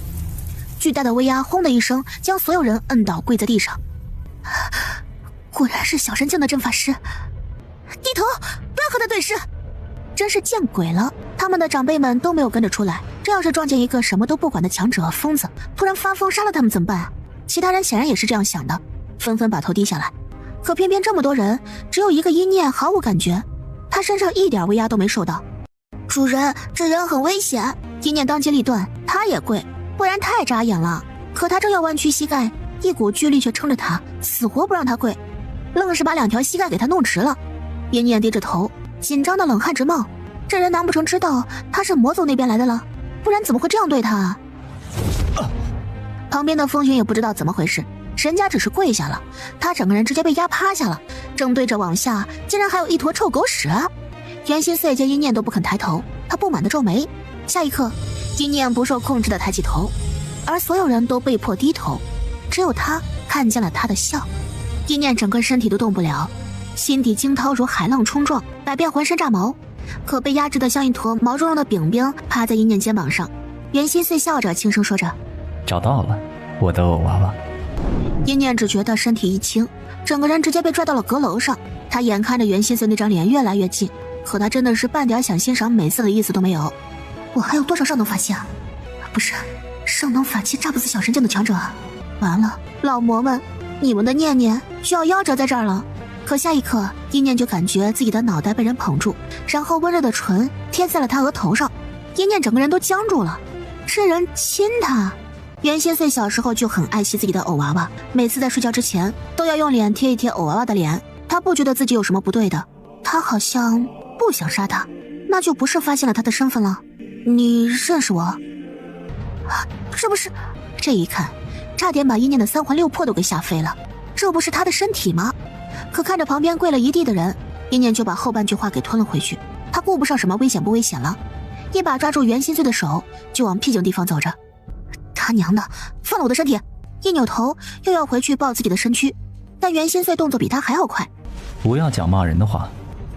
巨大的威压轰的一声将所有人摁倒跪在地上。果然是小神境的阵法师。低头，不要和他对视。真是见鬼了，他们的长辈们都没有跟着出来，这要是撞见一个什么都不管的强者疯子突然发疯杀了他们怎么办？其他人显然也是这样想的，纷纷把头低下来。可偏偏这么多人，只有一个一念毫无感觉，他身上一点威压都没受到。主人，这人很危险。一念当机立断，他也跪，不然太扎眼了。可他正要弯曲膝盖，一股巨力却撑着他，死活不让他跪，愣是把2条膝盖给他弄直了。一念低着头，紧张的冷汗直冒。这人难不成知道他是魔族那边来的了？不然怎么会这样对他啊？旁边的风云也不知道怎么回事，人家只是跪下了，他整个人直接被压趴下了，正对着往下，竟然还有一坨臭狗屎。袁心碎见一念都不肯抬头，他不满地皱眉。下一刻，一念不受控制地抬起头，而所有人都被迫低头，只有他看见了他的笑。一念整个身体都动不了，心底惊涛如海浪冲撞，百变浑身炸毛，可被压制得像一坨毛茸茸的饼饼趴在一念肩膀上。袁心碎笑着轻声说着：找到了，我的偶娃娃。一念只觉得身体一轻，整个人直接被拽到了阁楼上。他眼看着袁心碎那张脸越来越近，可他真的是半点想欣赏美色的意思都没有。我还有多少上等法器啊？不是，上等法器炸不死小神境的强者啊！完了，老魔们，你们的念念就要夭折在这儿了。可下一刻，一念就感觉自己的脑袋被人捧住，然后温热的唇贴在了他额头上，一念整个人都僵住了。这人亲他。袁心碎小时候就很爱惜自己的偶娃娃，每次在睡觉之前都要用脸贴一贴偶娃娃的脸。他不觉得自己有什么不对的，他好像不想杀他，那就不是发现了他的身份了。你认识我？这不是……这一看，差点把一念的3魂6魄都给吓飞了。这不是他的身体吗？可看着旁边跪了一地的人，一念就把后半句话给吞了回去。他顾不上什么危险不危险了，一把抓住袁心碎的手，就往僻静地方走着。他娘的，放了我的身体！一扭头又要回去抱自己的身躯，但袁心碎动作比他还要快。不要讲骂人的话。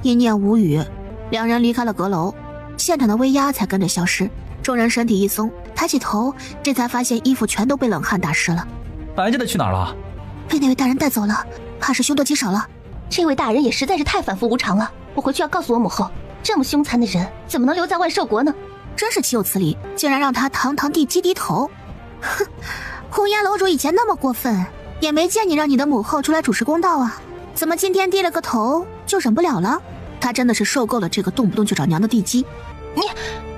一念无语，两人离开了阁楼，现场的威压才跟着消失。众人身体一松，抬起头，这才发现衣服全都被冷汗打湿了。白家的去哪儿了？被那位大人带走了，怕是凶多吉少了。这位大人也实在是太反复无常了，我回去要告诉我母后，这么凶残的人怎么能留在万寿国呢？真是岂有此理，竟然让他堂堂地基低头。哼，红颜楼主以前那么过分，也没见你让你的母后出来主持公道啊，怎么今天低了个头就忍不了了？他真的是受够了这个动不动就找娘的地基。你，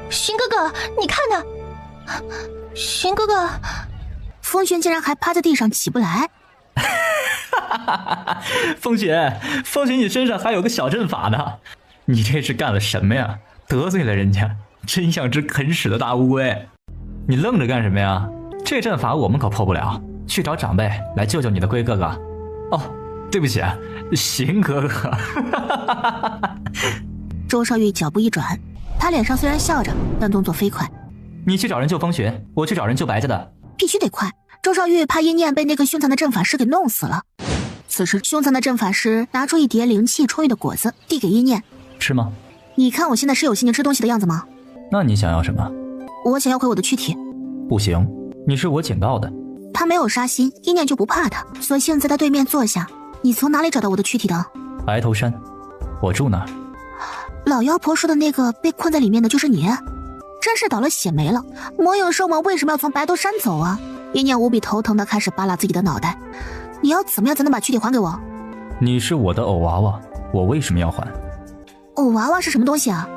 荀哥哥，你看呢？荀哥哥，风轩竟然还趴在地上起不来。风雪，你身上还有个小阵法呢，你这是干了什么呀？得罪了人家，真像只啃屎的大乌龟。你愣着干什么呀？这阵法我们可破不了，去找长辈来救救你的龟哥哥。哦，对不起，邢哥哥。周少玉脚步一转，他脸上虽然笑着，但动作飞快。你去找人救风雪，我去找人救白家的。必须得快。周少玉怕一念被那个凶残的阵法师给弄死了。此时凶残的阵法师拿出一碟灵气充裕的果子递给一念。吃吗？你看我现在是有心情吃东西的样子吗？那你想要什么？我想要回我的躯体。不行，你是我警告的。他没有杀心，一念就不怕他，索性在他对面坐下。你从哪里找到我的躯体的？白头山，我住那儿。老妖婆说的那个被困在里面的就是你？真是倒了血霉了，魔影兽们为什么要从白头山走啊？一念无比头疼的开始扒拉自己的脑袋。你要怎么样才能把躯体还给我？你是我的偶娃娃，我为什么要还？偶娃娃是什么东西啊？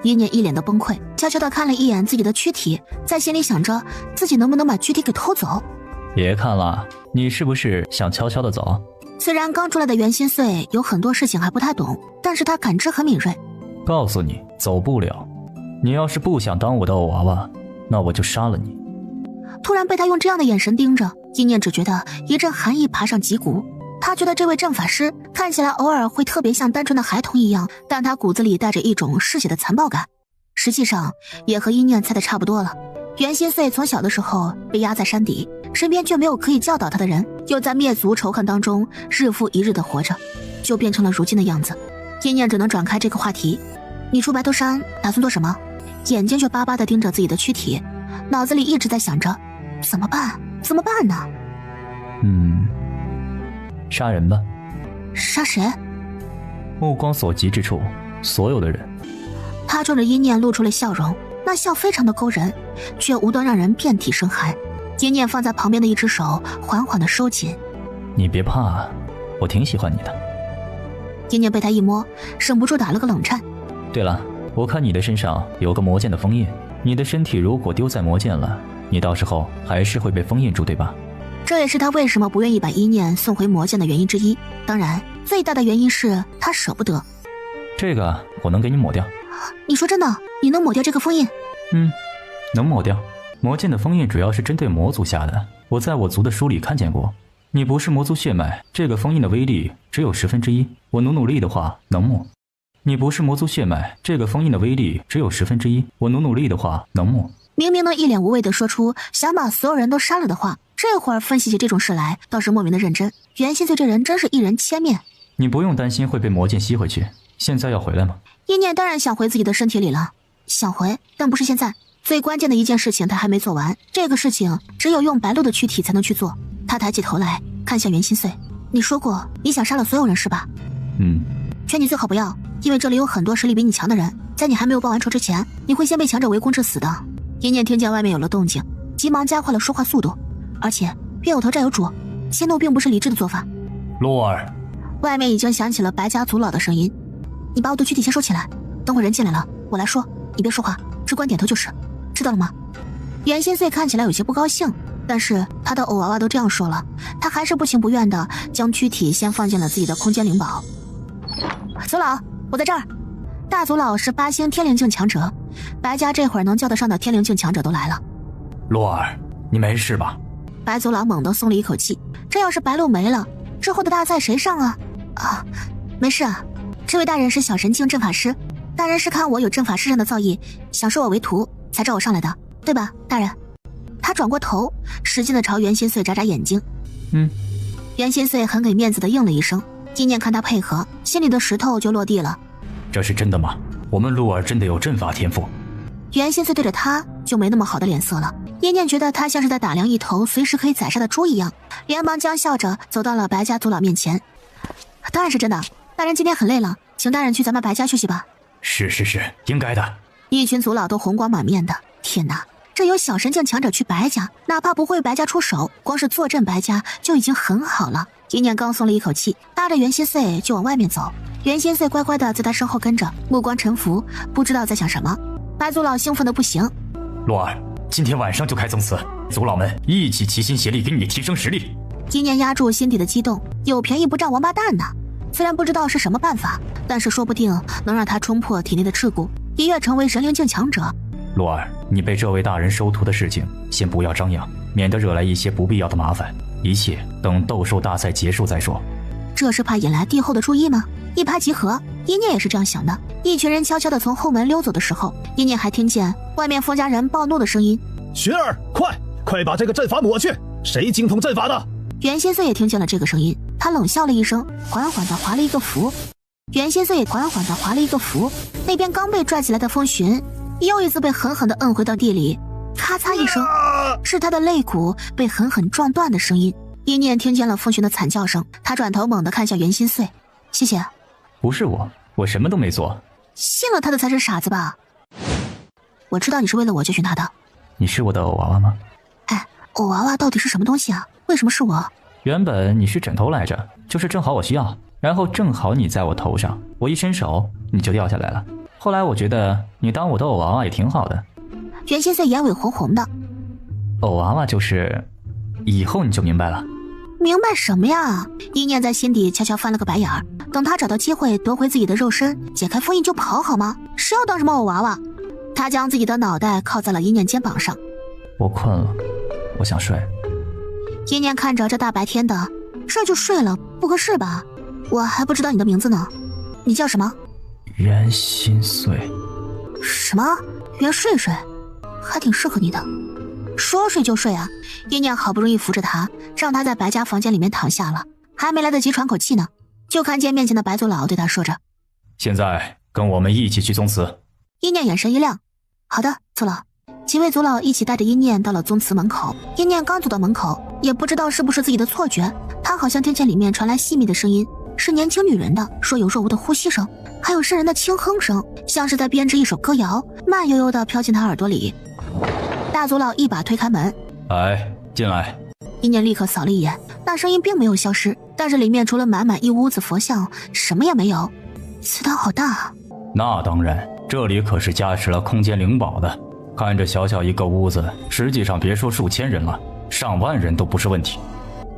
一念一脸的崩溃，悄悄地看了一眼自己的躯体，在心里想着自己能不能把躯体给偷走。别看了，你是不是想悄悄地走？虽然刚出来的袁心碎有很多事情还不太懂，但是他感知很敏锐。告诉你，走不了。你要是不想当我的偶娃娃，那我就杀了你。突然被他用这样的眼神盯着，一念只觉得一阵寒意爬上脊骨。他觉得这位阵法师看起来偶尔会特别像单纯的孩童一样，但他骨子里带着一种嗜血的残暴感。实际上也和一念猜的差不多了。袁心碎从小的时候被压在山底，身边却没有可以教导他的人，又在灭族仇恨当中日复一日的活着，就变成了如今的样子。一念只能转开这个话题。你出白头山打算做什么？眼睛却巴巴地盯着自己的躯体，脑子里一直在想着怎么办呢？杀人吧。杀谁？目光所及之处，所有的人。他冲着一念露出了笑容，那笑非常的勾人，却无端让人遍体生寒。一念放在旁边的一只手缓缓地收紧。你别怕，我挺喜欢你的。一念被他一摸，忍不住打了个冷颤。对了，我看你的身上有个魔剑的枫叶，你的身体如果丢在魔剑了，你到时候还是会被封印住，对吧？这也是他为什么不愿意把一念送回魔剑的原因之一。当然，最大的原因是他舍不得。这个我能给你抹掉。你说真的？你能抹掉这个封印？能抹掉。魔剑的封印主要是针对魔族下的，我在我族的书里看见过。你不是魔族血脉，这个封印的威力只有1/10，我努力的话能抹。你不是魔族血脉，这个封印的威力只有1/10，我努力的话能抹。明明能一脸无畏地说出想把所有人都杀了的话，这会儿分析起这种事来倒是莫名的认真。袁心碎这人真是一人千面。你不用担心会被魔剑吸回去，现在要回来吗？一念当然想回自己的身体里了，想回，但不是现在。最关键的一件事情他还没做完，这个事情只有用白鹿的躯体才能去做。他抬起头来看向袁心碎，你说过你想杀了所有人是吧？劝你最好不要，因为这里有很多实力比你强的人，在你还没有报完仇之前，你会先被强者围攻致死的。一念听见外面有了动静，急忙加快了说话速度，而且冤有头债有主，迁怒并不是理智的做法。洛儿，外面已经响起了白家族老的声音，你把我的躯体先收起来，等会人进来了我来说，你别说话，只管点头就是，知道了吗？袁心碎看起来有些不高兴，但是他的偶娃娃都这样说了，他还是不情不愿地将躯体先放进了自己的空间灵宝。族老，我在这儿。大族老是8星天灵境强者，白家这会儿能叫得上的天灵境强者都来了。洛儿，你没事吧？白族老猛地松了一口气，这要是白鹿没了，之后的大赛谁上啊？没事啊。这位大人是小神境阵法师，大人是看我有阵法师上的造诣，想收我为徒才找我上来的，对吧，大人？他转过头，使劲地朝袁心碎眨眨眼睛。袁心碎很给面子地应了一声。一念看他配合，心里的石头就落地了。这是真的吗？我们鹿儿真的有阵法天赋？袁心碎对着他就没那么好的脸色了。一念觉得他像是在打量一头随时可以宰杀的猪一样，连忙娇笑着走到了白家族老面前。当然是真的，大人今天很累了，请大人去咱们白家休息吧。是，应该的。一群族老都红光满面的，天哪！这有小神境强者去白家，哪怕不会白家出手，光是坐镇白家就已经很好了。一念刚松了一口气，搭着袁心碎就往外面走。袁心碎乖乖的在他身后跟着，目光沉浮，不知道在想什么。白族老兴奋的不行。洛儿，今天晚上就开宗祠，族老们一起齐心协力给你提升实力。一念压住心底的激动，有便宜不占王八蛋呢。虽然不知道是什么办法，但是说不定能让他冲破体内的桎梏，一跃成为神灵境强者。洛儿，你被这位大人收徒的事情先不要张扬，免得惹来一些不必要的麻烦，一切等斗兽大赛结束再说。这是怕引来帝后的注意吗？一拍即合，一念也是这样想的。一群人悄悄地从后门溜走的时候，一念还听见外面封家人暴怒的声音：寻儿，快把这个阵法抹去！谁精通阵法的？袁心碎也听见了这个声音，他冷笑了一声，缓缓地划了一个符。袁心碎也缓缓地划了一个符，那边刚被拽起来的风寻又一次被狠狠地摁回到地里，咔嚓一声，是他的肋骨被狠狠撞断的声音。一念听见了风寻的惨叫声，他转头猛地看向袁心碎，谢谢。不是我什么都没做。信了他的才是傻子吧？我知道你是为了我教训他的。你是我的偶娃娃吗？偶娃娃到底是什么东西啊？为什么是我？原本你是枕头来着，就是正好我需要，然后正好你在我头上，我一伸手你就掉下来了。后来我觉得你当我的偶娃娃也挺好的。袁心碎眼尾红红的。偶娃娃就是以后你就明白了。明白什么呀？一念在心底悄悄翻了个白眼儿，等他找到机会夺回自己的肉身，解开封印就跑好吗？谁要当什么偶娃娃？他将自己的脑袋靠在了一念肩膀上。我困了，我想睡。一念看着这大白天的，睡就睡了，不合适吧？我还不知道你的名字呢，你叫什么？袁心碎。什么？袁睡睡，还挺适合你的。说睡就睡啊！一念好不容易扶着他，让他在白家房间里面躺下了，还没来得及喘口气呢，就看见面前的白族老对他说着：“现在跟我们一起去宗祠。”一念眼神一亮：“好的，族老。”几位族老一起带着一念到了宗祠门口。一念刚走到门口，也不知道是不是自己的错觉，他好像听见里面传来细密的声音，是年轻女人的若有若无的呼吸声，还有渗人的轻哼声，像是在编织一首歌谣，慢悠悠地飘进他耳朵里。大族老一把推开门：“来，进来。”一念立刻扫了一眼，那声音并没有消失，但是里面除了满满一屋子佛像，什么也没有。祠堂好大。那当然，这里可是加持了空间灵宝的。看着小小一个屋子，实际上别说数千人了，上万人都不是问题。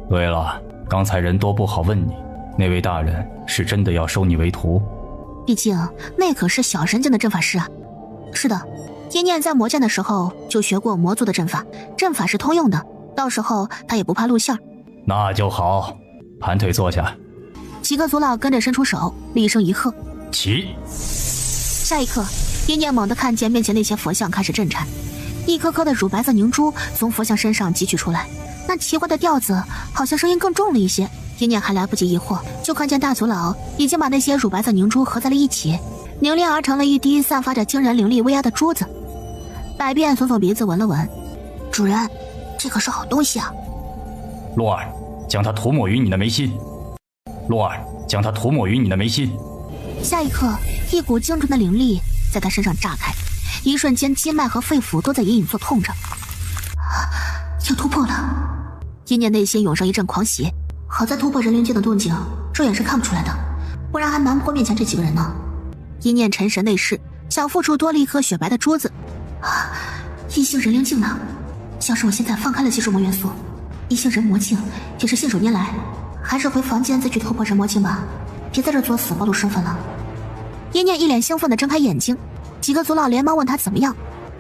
对了，刚才人多不好问你，那位大人是真的要收你为徒？毕竟那可是小神境的阵法师啊。是的，一念在魔剑的时候就学过魔族的阵法，阵法是通用的，到时候他也不怕露馅儿。那就好，盘腿坐下。几个族老跟着伸出手，厉声一喝，起。下一刻，一念猛地看见面前那些佛像开始震颤，一颗颗的乳白色凝珠从佛像身上汲取出来，那奇怪的调子好像声音更重了一些。一念还来不及疑惑，就看见大族老已经把那些乳白色凝珠合在了一起，凝练而成了一滴散发着惊人灵力威压的珠子。百变耸耸鼻子闻了闻，主人，这可是好东西啊。洛儿，将它涂抹于你的眉心。洛儿，将它涂抹于你的眉心。下一刻，一股精纯的灵力在他身上炸开，一瞬间筋脉和肺腑都在隐隐作痛着。要突破了！一念内心涌上一阵狂喜，好在突破人灵境的动静，肉眼是看不出来的，不然还瞒不过面前这几个人呢。一念沉神内视，小腹处多了一颗雪白的珠子。异性人灵境呢？像是我现在放开了吸收魔元素，异性人魔境也是信手拈来，还是回房间再去突破人魔境吧，别在这作死暴露身份了。一念一脸兴奋地睁开眼睛，几个族老连忙问他怎么样。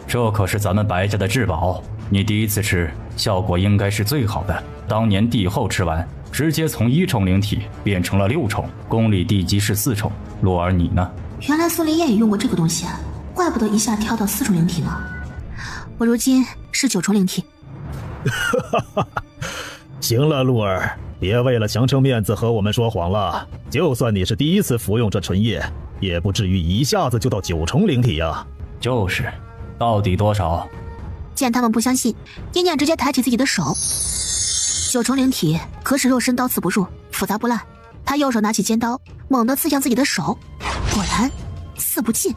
这可是咱们白家的至宝，你第一次吃，效果应该是最好的。当年帝后吃完，直接从1重灵体变成了6重，功力地级是4重。洛儿你呢？原来苏林燕也用过这个东西，怪不得一下跳到4重灵体呢。我如今是9重灵体。行了，鹿儿，别为了强撑面子和我们说谎了。就算你是第一次服用这纯液，也不至于一下子就到9重灵体呀。就是，到底多少？见他们不相信，一念直接抬起自己的手。9重灵体可使肉身刀刺不入，复杂不烂。他右手拿起尖刀，猛地刺向自己的手，果然刺不进。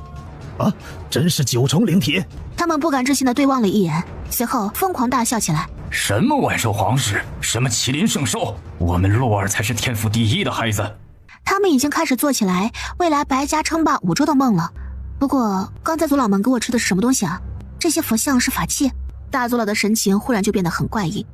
啊，真是9重灵体！他们不敢置信地对望了一眼，随后疯狂大笑起来。什么万兽皇室，什么麒麟圣兽，我们洛儿才是天赋第一的孩子。他们已经开始做起来未来白家称霸5州的梦了。不过刚才族老们给我吃的是什么东西啊？这些佛像是法器？大族老的神情忽然就变得很怪异。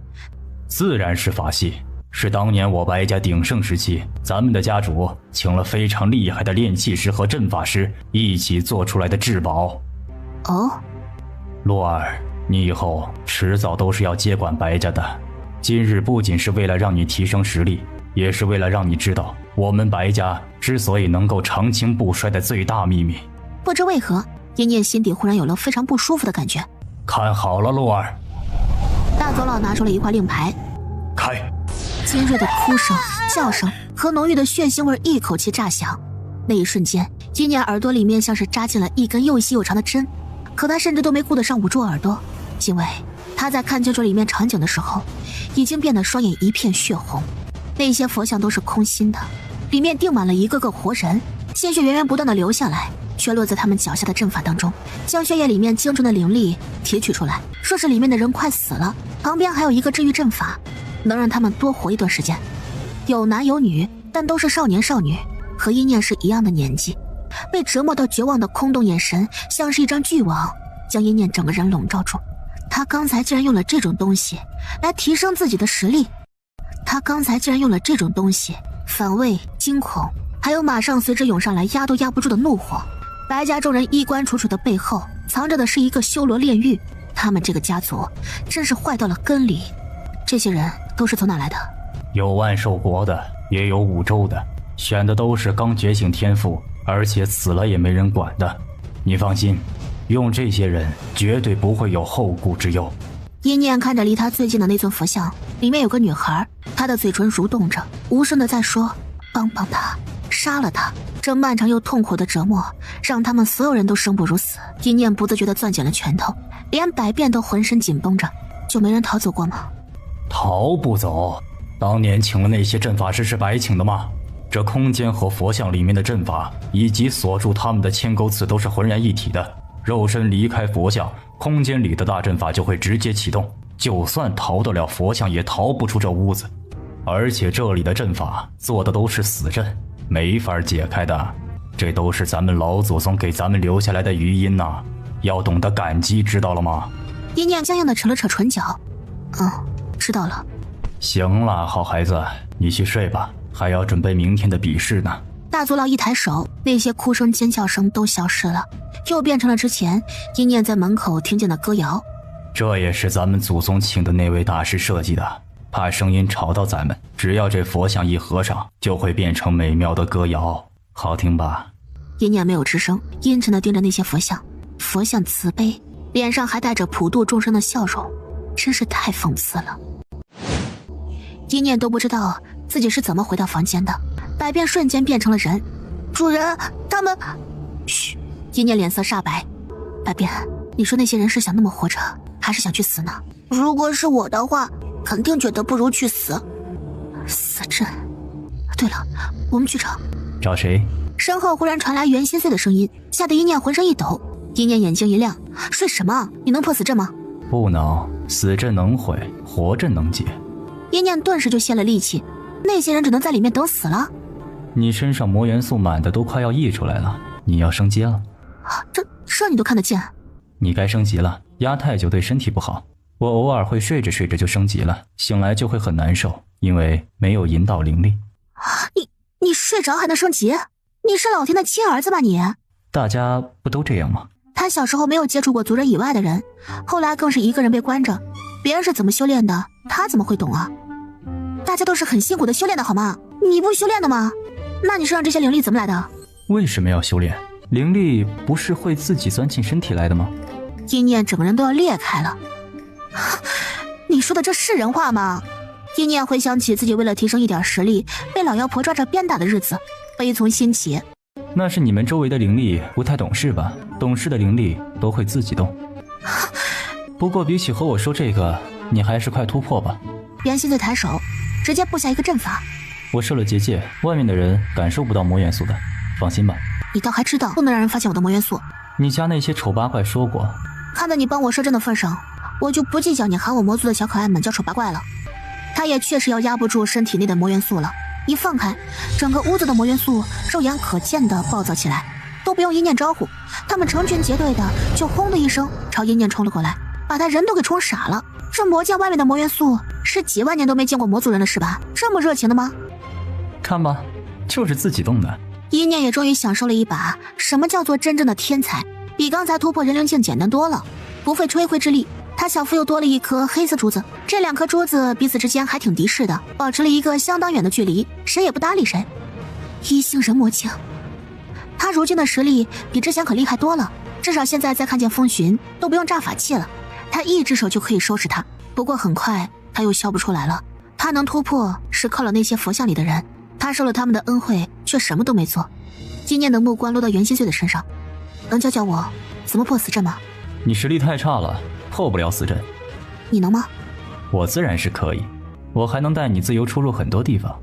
自然是法器，是当年我白家鼎盛时期，咱们的家主请了非常厉害的炼器师和阵法师一起做出来的至宝。哦，洛儿，你以后迟早都是要接管白家的。今日不仅是为了让你提升实力，也是为了让你知道我们白家之所以能够长青不衰的最大秘密。不知为何，一念心底忽然有了非常不舒服的感觉。看好了，洛儿。大族老拿出了一块令牌，开。尖锐的哭声、叫声和浓郁的血腥味一口气炸响。那一瞬间，一念耳朵里面像是扎进了一根又细又长的针，可他甚至都没顾得上捂住耳朵，因为他在看清楚里面场景的时候，已经变得双眼一片血红。那些佛像都是空心的，里面钉满了一个个活人，鲜血源源不断的流下来，却落在他们脚下的阵法当中，将血液里面精纯的灵力提取出来。说是里面的人快死了，旁边还有一个治愈阵法，能让他们多活一段时间。有男有女，但都是少年少女，和一念是一样的年纪。被折磨到绝望的空洞眼神，像是一张巨网，将一念整个人笼罩住。他刚才竟然用了这种东西来提升自己的实力，他刚才竟然用了这种东西反胃、惊恐，还有马上随之涌上来压都压不住的怒火。白家众人衣冠楚楚的背后，藏着的是一个修罗炼狱。他们这个家族真是坏到了根里。这些人都是从哪来的？有万兽国的，也有5州的，选的都是刚觉醒天赋，而且死了也没人管的。你放心，用这些人绝对不会有后顾之忧。一念看着离他最近的那尊佛像，里面有个女孩，她的嘴唇蠕动着，无声的在说：帮帮他，杀了他。这漫长又痛苦的折磨让他们所有人都生不如死。一念不自觉地攥紧了拳头，连百变都浑身紧绷着。就没人逃走过吗？逃不走？当年请了那些阵法师是白请的吗？这空间和佛像里面的阵法以及锁住他们的千钩刺都是浑然一体的，肉身离开佛像，空间里的大阵法就会直接启动，就算逃得了佛像也逃不出这屋子。而且这里的阵法做的都是死阵，没法解开的，这都是咱们老祖宗给咱们留下来的余音呐。要懂得感激，知道了吗？一念僵硬地扯了扯唇角，知道了。行了，好孩子，你去睡吧，还要准备明天的比试呢。大族老一抬手，那些哭声尖叫声都消失了，又变成了之前一念在门口听见的歌谣。这也是咱们祖宗请的那位大师设计的，怕声音吵到咱们，只要这佛像一合上，就会变成美妙的歌谣，好听吧？一念没有吱声，阴沉地盯着那些佛像，佛像慈悲，脸上还带着普度众生的笑容，真是太讽刺了。一念都不知道自己是怎么回到房间的，百变瞬间变成了人。主人，他们……嘘！一念脸色煞白。百变，你说那些人是想那么活着，还是想去死呢？如果是我的话，肯定觉得不如去死。死阵。对了，我们去找。找谁？身后忽然传来袁心碎的声音，吓得一念浑身一抖。一念眼睛一亮，睡什么？你能破死阵吗？不能，死阵能毁，活阵能解。一念顿时就泄了力气，那些人只能在里面等死了。你身上魔元素满的都快要溢出来了，你要升阶了。这你都看得见？你该升级了，压太久对身体不好。我偶尔会睡着睡着就升级了，醒来就会很难受，因为没有引导灵力。你睡着还能升级？你是老天的亲儿子吧你？大家不都这样吗？他小时候没有接触过族人以外的人，后来更是一个人被关着，别人是怎么修炼的，他怎么会懂啊？大家都是很辛苦的修炼的好吗？你不修炼的吗？那你身上这些灵力怎么来的？为什么要修炼？灵力不是会自己钻进身体来的吗？一念整个人都要裂开了。你说的这是人话吗？一念回想起自己为了提升一点实力，被老妖婆抓着鞭打的日子，悲从心起。那是你们周围的灵力不太懂事吧？懂事的灵力都会自己动。不过比起和我说这个，你还是快突破吧。袁心碎抬手，直接布下一个阵法。我设了结界，外面的人感受不到魔元素的，放心吧。你倒还知道不能让人发现我的魔元素。你家那些丑八怪说过，看在你帮我设阵的份上，我就不计较你喊我魔族的小可爱们叫丑八怪了。他也确实要压不住身体内的魔元素了，一放开，整个屋子的魔元素肉眼可见的暴躁起来，都不用一念招呼，他们成群结队的就轰的一声朝一念冲了过来，把他人都给冲傻了。这魔界外面的魔元素是几万年都没见过魔族人了是吧？这么热情的吗？看吧，就是自己动的。一念也终于享受了一把什么叫做真正的天才，比刚才突破人灵境简单多了，不费吹灰之力。他小腹又多了一颗黑色珠子，这两颗珠子彼此之间还挺敌视的，保持了一个相当远的距离，谁也不搭理谁。一星人魔境，他如今的实力比之前可厉害多了，至少现在再看见风寻都不用炸法器了，他一只手就可以收拾他。不过很快他又笑不出来了，他能突破是靠了那些佛像里的人，他受了他们的恩惠却什么都没做。今念的目光落到袁心碎的身上，能教教我怎么破死阵吗？你实力太差了，破不了死阵。你能吗？我自然是可以，我还能带你自由出入很多地方。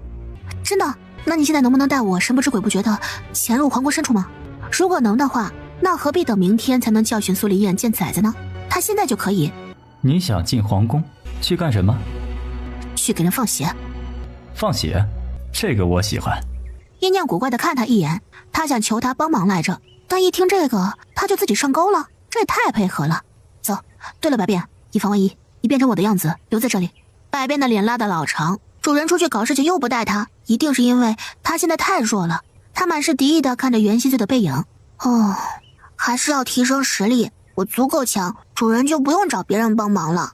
真的？那你现在能不能带我神不知鬼不觉的潜入皇宫深处吗？如果能的话，那何必等明天才能教训苏黎燕见崽子呢？他现在就可以。你想进皇宫去干什么？去给人放血。放血？这个我喜欢。阴念古怪的看他一眼，他想求他帮忙来着，但一听这个他就自己上钩了，这也太配合了。走，对了，百变，以防万一，你变成我的样子留在这里。百变的脸拉得老长，主人出去搞事情又不带他，一定是因为他现在太弱了。他满是敌意的看着袁心碎的背影。还是要提升实力，我足够强，主人就不用找别人帮忙了。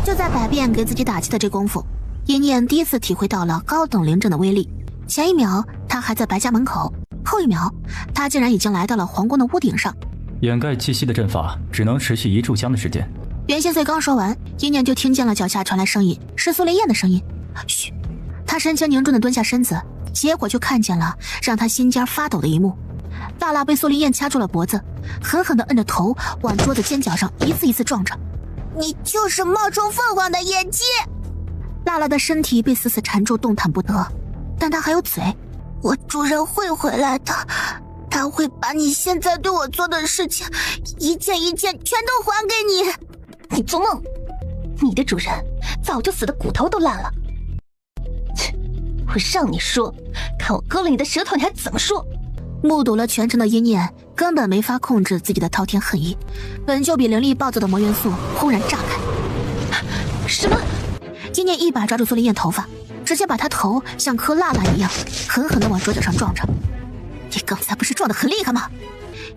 就在百变给自己打气的这功夫，阴念第一次体会到了高等灵阵的威力。前一秒他还在白家门口，后一秒他竟然已经来到了皇宫的屋顶上。掩盖气息的阵法只能持续1炷香的时间。袁心碎刚说完，阴念就听见了脚下传来声音，是苏林燕的声音。嘘！他神情凝重地蹲下身子，结果就看见了让他心尖发抖的一幕。大辣被苏林燕掐住了脖子，狠狠地摁着头往桌子尖角上一次一次撞着。你就是冒充凤凰的野鸡！辣辣的身体被死死缠住，动弹不得，但他还有嘴。我主人会回来的，他会把你现在对我做的事情一件一件全都还给你。你做梦！你的主人早就死的骨头都烂了。切！我让你说，看我割了你的舌头，你还怎么说？目睹了全程的一念根本没法控制自己的滔天恨意，本就比灵力暴躁的魔元素轰然炸开。什么？一念一把抓住苏林燕头发，直接把她头像磕蜡蜡一样狠狠地往桌角上撞着。你刚才不是撞得很厉害吗？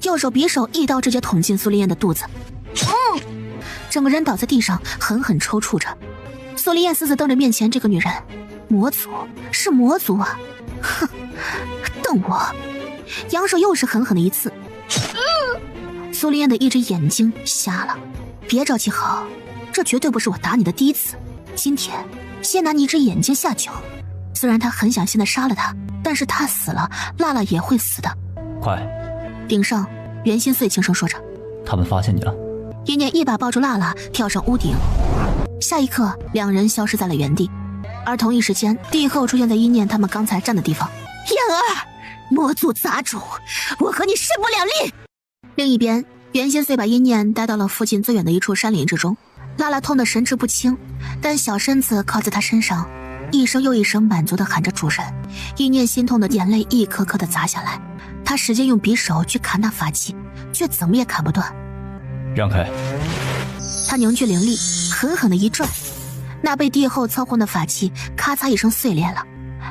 右手匕首一刀直接捅进苏林燕的肚子，整个人倒在地上狠狠抽搐着。苏林燕死死瞪着面前这个女人，魔族是魔族啊！哼，瞪我！扬手又是狠狠的一刺，苏林燕的一只眼睛瞎了。别着急好，这绝对不是我打你的第一次。今天先拿你一只眼睛下酒。虽然他很想现在杀了他，但是他死了，娜娜也会死的。快！顶上，袁心碎轻声说着。他们发现你了。一念一把抱住娜娜，跳上屋顶。下一刻，两人消失在了原地。而同一时间，帝后出现在一念他们刚才站的地方。燕儿，魔族杂种，我和你势不两立。另一边，袁心碎把一念带到了附近最远的一处山林之中。娜娜痛得神志不清，但小身子靠在他身上，一声又一声满足地喊着主人。一念心痛的眼泪一颗颗地砸下来，他使劲用匕首去砍那法器，却怎么也砍不断。让开！他凝聚灵力，狠狠地一拽，那被帝后操控的法器咔嚓一声碎裂了。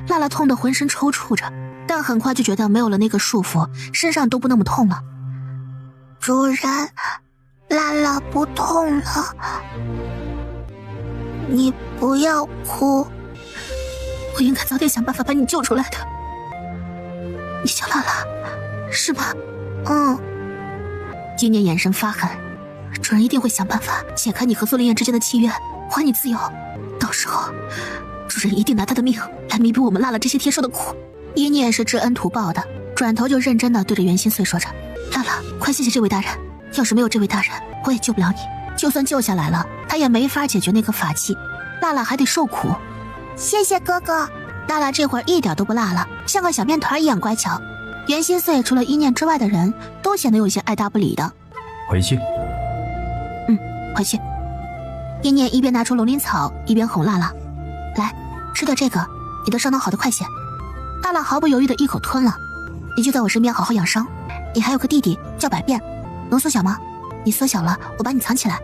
娜娜痛得浑身抽搐着，但很快就觉得没有了那个束缚，身上都不那么痛了。主人，娜娜不痛了，你不要哭。我应该早点想办法把你救出来的。你叫娜娜，是吗？一念眼神发狠，主人一定会想办法解开你和苏林燕之间的契约，还你自由。到时候，主人一定拿他的命来弥补我们娜娜这些天受的苦。一念是知恩图报的，转头就认真地对着袁心碎说着：娜娜，快谢谢这位大人，要是没有这位大人，我也救不了你。就算救下来了，他也没法解决那个法器，娜娜还得受苦。谢谢哥哥。娜娜这会儿一点都不辣了，像个小面团一样乖巧。袁心碎除了一念之外的人都显得有些爱答不理的。回去。回去。一念一边拿出龙鳞草，一边哄娜娜：来，吃点这个，你的伤能好得快些。娜娜毫不犹豫的一口吞了。你就在我身边好好养伤。你还有个弟弟叫百变，能缩小吗？你缩小了，我把你藏起来。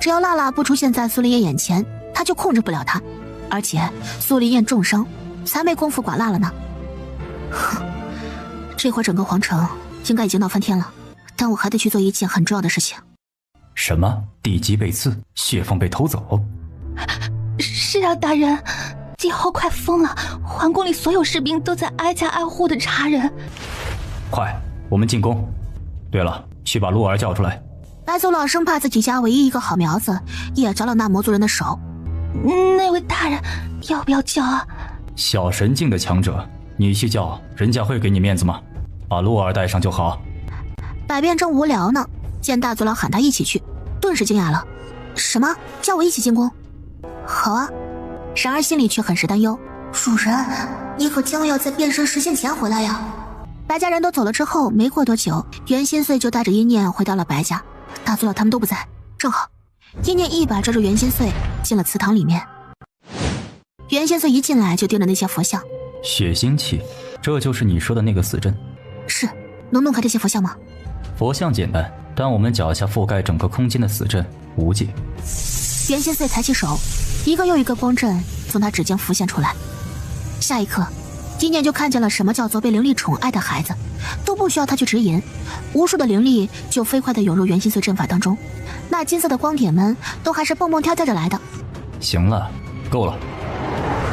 只要娜娜不出现在苏林燕眼前，他就控制不了她。而且苏林燕重伤，才没工夫管娜娜呢。哼，这会儿整个皇城应该已经闹翻天了，但我还得去做一件很重要的事情。什么？地基被刺，血凤被偷走？是啊，大人，帝后快疯了，皇宫里所有士兵都在挨家挨户的查人。快，我们进宫。对了，去把鹿儿叫出来。白族老生怕自己家唯一一个好苗子也着了那魔族人的手。那位大人，要不要叫啊？小神境的强者，你去叫，人家会给你面子吗？把鹿儿带上就好。百变正无聊呢，见大族老喊他一起去，顿时惊讶了。什么？叫我一起进宫？好啊。然而心里却很是担忧。主人，你可将要在变身实现前回来呀。白家人都走了之后，没过多久，袁心碎就带着一念回到了白家。大族老他们都不在，正好一念一把抓住袁心碎进了祠堂里面。袁心碎一进来就盯着那些佛像。血腥气，这就是你说的那个死阵？是，能弄开这些佛像吗？佛像简单，但我们脚下覆盖整个空间的死阵无解。袁心碎抬起手，一个又一个光阵从他指尖浮现出来。下一刻，一念就看见了什么叫做被灵力宠爱的孩子，都不需要他去指引，无数的灵力就飞快地涌入袁心碎阵法当中，那金色的光点们都还是蹦蹦跳跳着来的。行了，够了。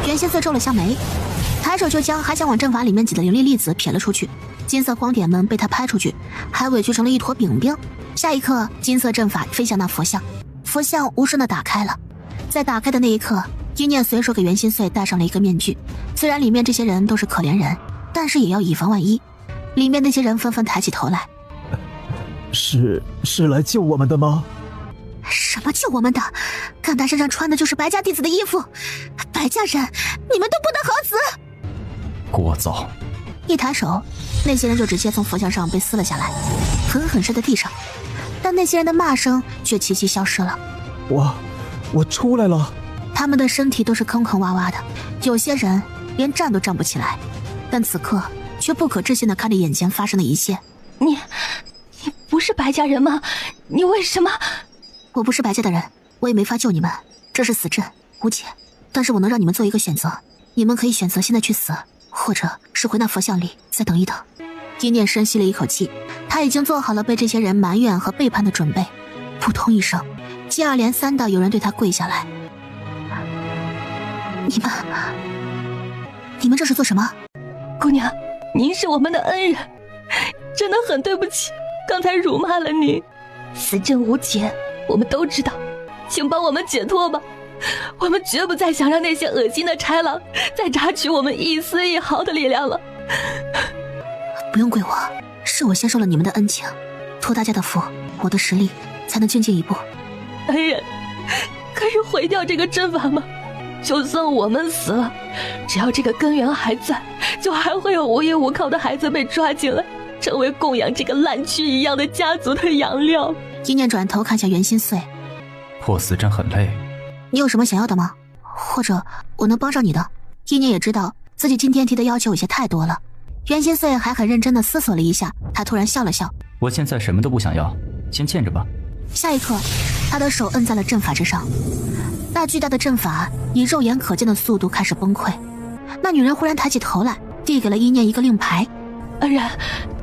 袁心碎皱了下眉，抬手就将还想往阵法里面挤的灵力粒子撇了出去，金色光点们被他拍出去，还委屈成了一坨饼饼。下一刻，金色阵法飞向那佛像，佛像无声地打开了。在打开的那一刻，一念随手给袁心碎戴上了一个面具。虽然里面这些人都是可怜人，但是也要以防万一。里面那些人纷纷抬起头来。是来救我们的吗？什么救我们的？看他身上穿的就是白家弟子的衣服，白家人，你们都不得好死！聒噪！一抬手，那些人就直接从佛像上被撕了下来，狠狠摔在地上。但那些人的骂声却齐齐消失了。我出来了。他们的身体都是坑坑洼洼的，有些人连站都站不起来。但此刻却不可置信地看着眼前发生的一切。你不是白家人吗？你为什么？我不是白家的人，我也没法救你们，这是死阵，无解。但是我能让你们做一个选择，你们可以选择现在去死，或者是回那佛像里再等一等。一念深吸了一口气，他已经做好了被这些人埋怨和背叛的准备。扑通一声，接二连三的有人对他跪下来。你们这是做什么？姑娘，您是我们的恩人，真的很对不起，刚才辱骂了您。死阵无解，我们都知道，请帮我们解脱吧。我们绝不再想让那些恶心的豺狼再榨取我们一丝一毫的力量了。不用跪我，是我先受了你们的恩情，托大家的福，我的实力才能精进一步。恩人，可以毁掉这个阵法吗？就算我们死了，只要这个根源还在，就还会有无依无靠的孩子被抓进来，成为供养这个烂蛆一样的家族的养料。一念转头看向袁心碎，破死阵很累，你有什么想要的吗？或者我能帮上你的？一念也知道自己今天提的要求有些太多了。袁心碎还很认真地思索了一下，他突然笑了笑。我现在什么都不想要，先见着吧。下一刻，他的手摁在了阵法之上，那巨大的阵法以肉眼可见的速度开始崩溃。那女人忽然抬起头来，递给了一念一个令牌。恩人，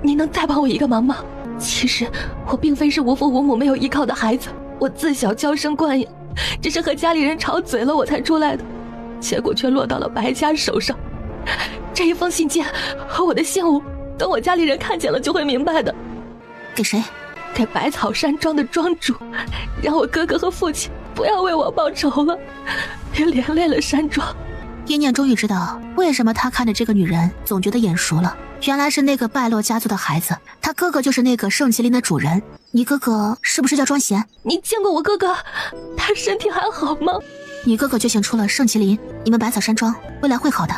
你能再帮我一个忙吗？其实我并非是无父无母没有依靠的孩子，我自小娇生惯养，只是和家里人吵嘴了我才出来的，结果却落到了白家手上。这一封信件和我的信物，等我家里人看见了就会明白的。给谁？给百草山庄的庄主，让我哥哥和父亲不要为我报仇了，别连累了山庄。一念终于知道为什么他看着这个女人总觉得眼熟了，原来是那个败落家族的孩子，他哥哥就是那个圣麒麟的主人。你哥哥是不是叫庄贤？你见过我哥哥？他身体还好吗？你哥哥觉醒出了圣麒麟，你们百草山庄未来会好的。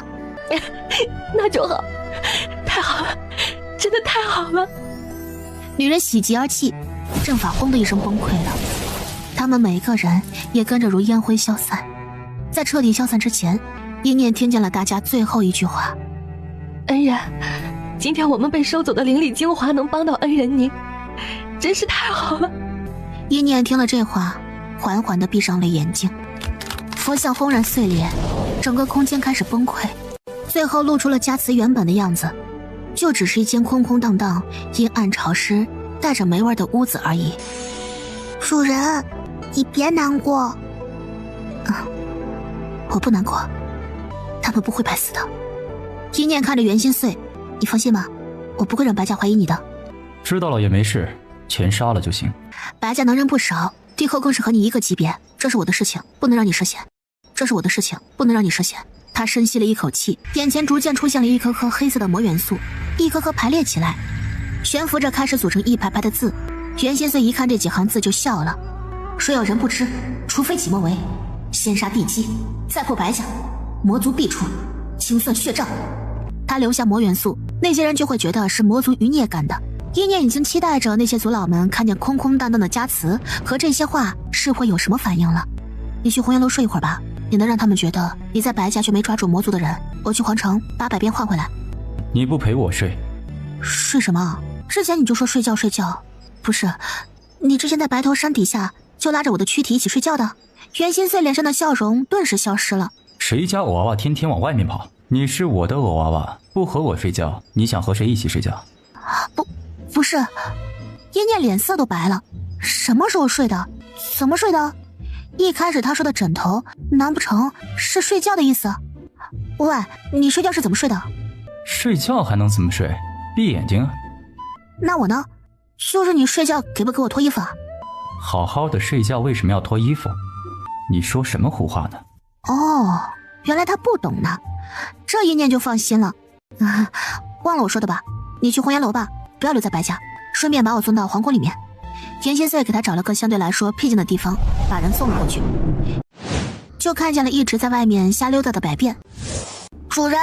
那就好，太好了，真的太好了。女人喜极而泣，阵法轰的一声崩溃了，他们每个人也跟着如烟灰消散。在彻底消散之前，一念听见了大家最后一句话：恩人，今天我们被收走的灵力精华能帮到恩人您，真是太好了。一念听了这话，缓缓地闭上了眼睛。佛像轰然碎裂，整个空间开始崩溃，最后露出了家祠原本的样子，就只是一间空空荡荡、阴暗潮湿、带着霉味的屋子而已。主人，你别难过。我不难过，他们不会白死的。一念看着袁心碎，你放心吧，我不会让白家怀疑你的。知道了也没事，全杀了就行。白家能人不少，帝后更是和你一个级别，这是我的事情，不能让你涉险。这是我的事情，不能让你涉险。他深吸了一口气，眼前逐渐出现了一颗颗黑色的魔元素，一颗颗排列起来，悬浮着开始组成一排排的字。袁心碎一看这几行字就笑了，说要人不知，除非己莫为，先杀地基，再破白家，魔族必出，清算血账。他留下魔元素，那些人就会觉得是魔族余孽干的。一念已经期待着那些族老们看见空空荡荡的家祠和这些话是会有什么反应了。你去红岩楼睡一会儿吧，免得让他们觉得你在白家却没抓住魔族的人。我去皇城把百变换回来。你不陪我睡？睡什么？之前你就说睡觉睡觉，不是？你之前在白头山底下就拉着我的躯体一起睡觉的。袁心碎脸上的笑容顿时消失了。谁家偶娃娃天天往外面跑？你是我的偶娃娃，不和我睡觉，你想和谁一起睡觉？不是。一念脸色都白了。什么时候睡的？怎么睡的？一开始他说的枕头，难不成是睡觉的意思？喂，你睡觉是怎么睡的？睡觉还能怎么睡？闭眼睛啊。那我呢？就是你睡觉给不给我脱衣服啊？好好的睡觉为什么要脱衣服？你说什么胡话呢？哦，原来他不懂呢，这一念就放心了。忘了我说的吧，你去红岩楼吧，不要留在白家，顺便把我送到皇宫里面。严心碎给他找了个相对来说僻静的地方，把人送了过去，就看见了一直在外面瞎溜达的百变。主人，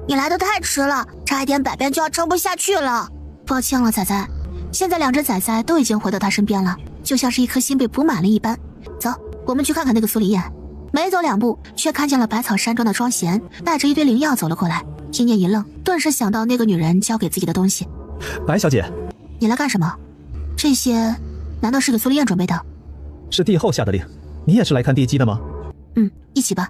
你来得太迟了，差一点百变就要撑不下去了。抱歉了，仔仔。现在两只仔仔都已经回到他身边了，就像是一颗心被补满了一般。走，我们去看看那个苏黎燕。没走两步，却看见了百草山庄的庄贤带着一堆灵药走了过来。一念一愣，顿顿时想到那个女人交给自己的东西。白小姐，你来干什么？这些难道是给苏丽燕准备的？是帝后下的令，你也是来看地基的吗？一起吧。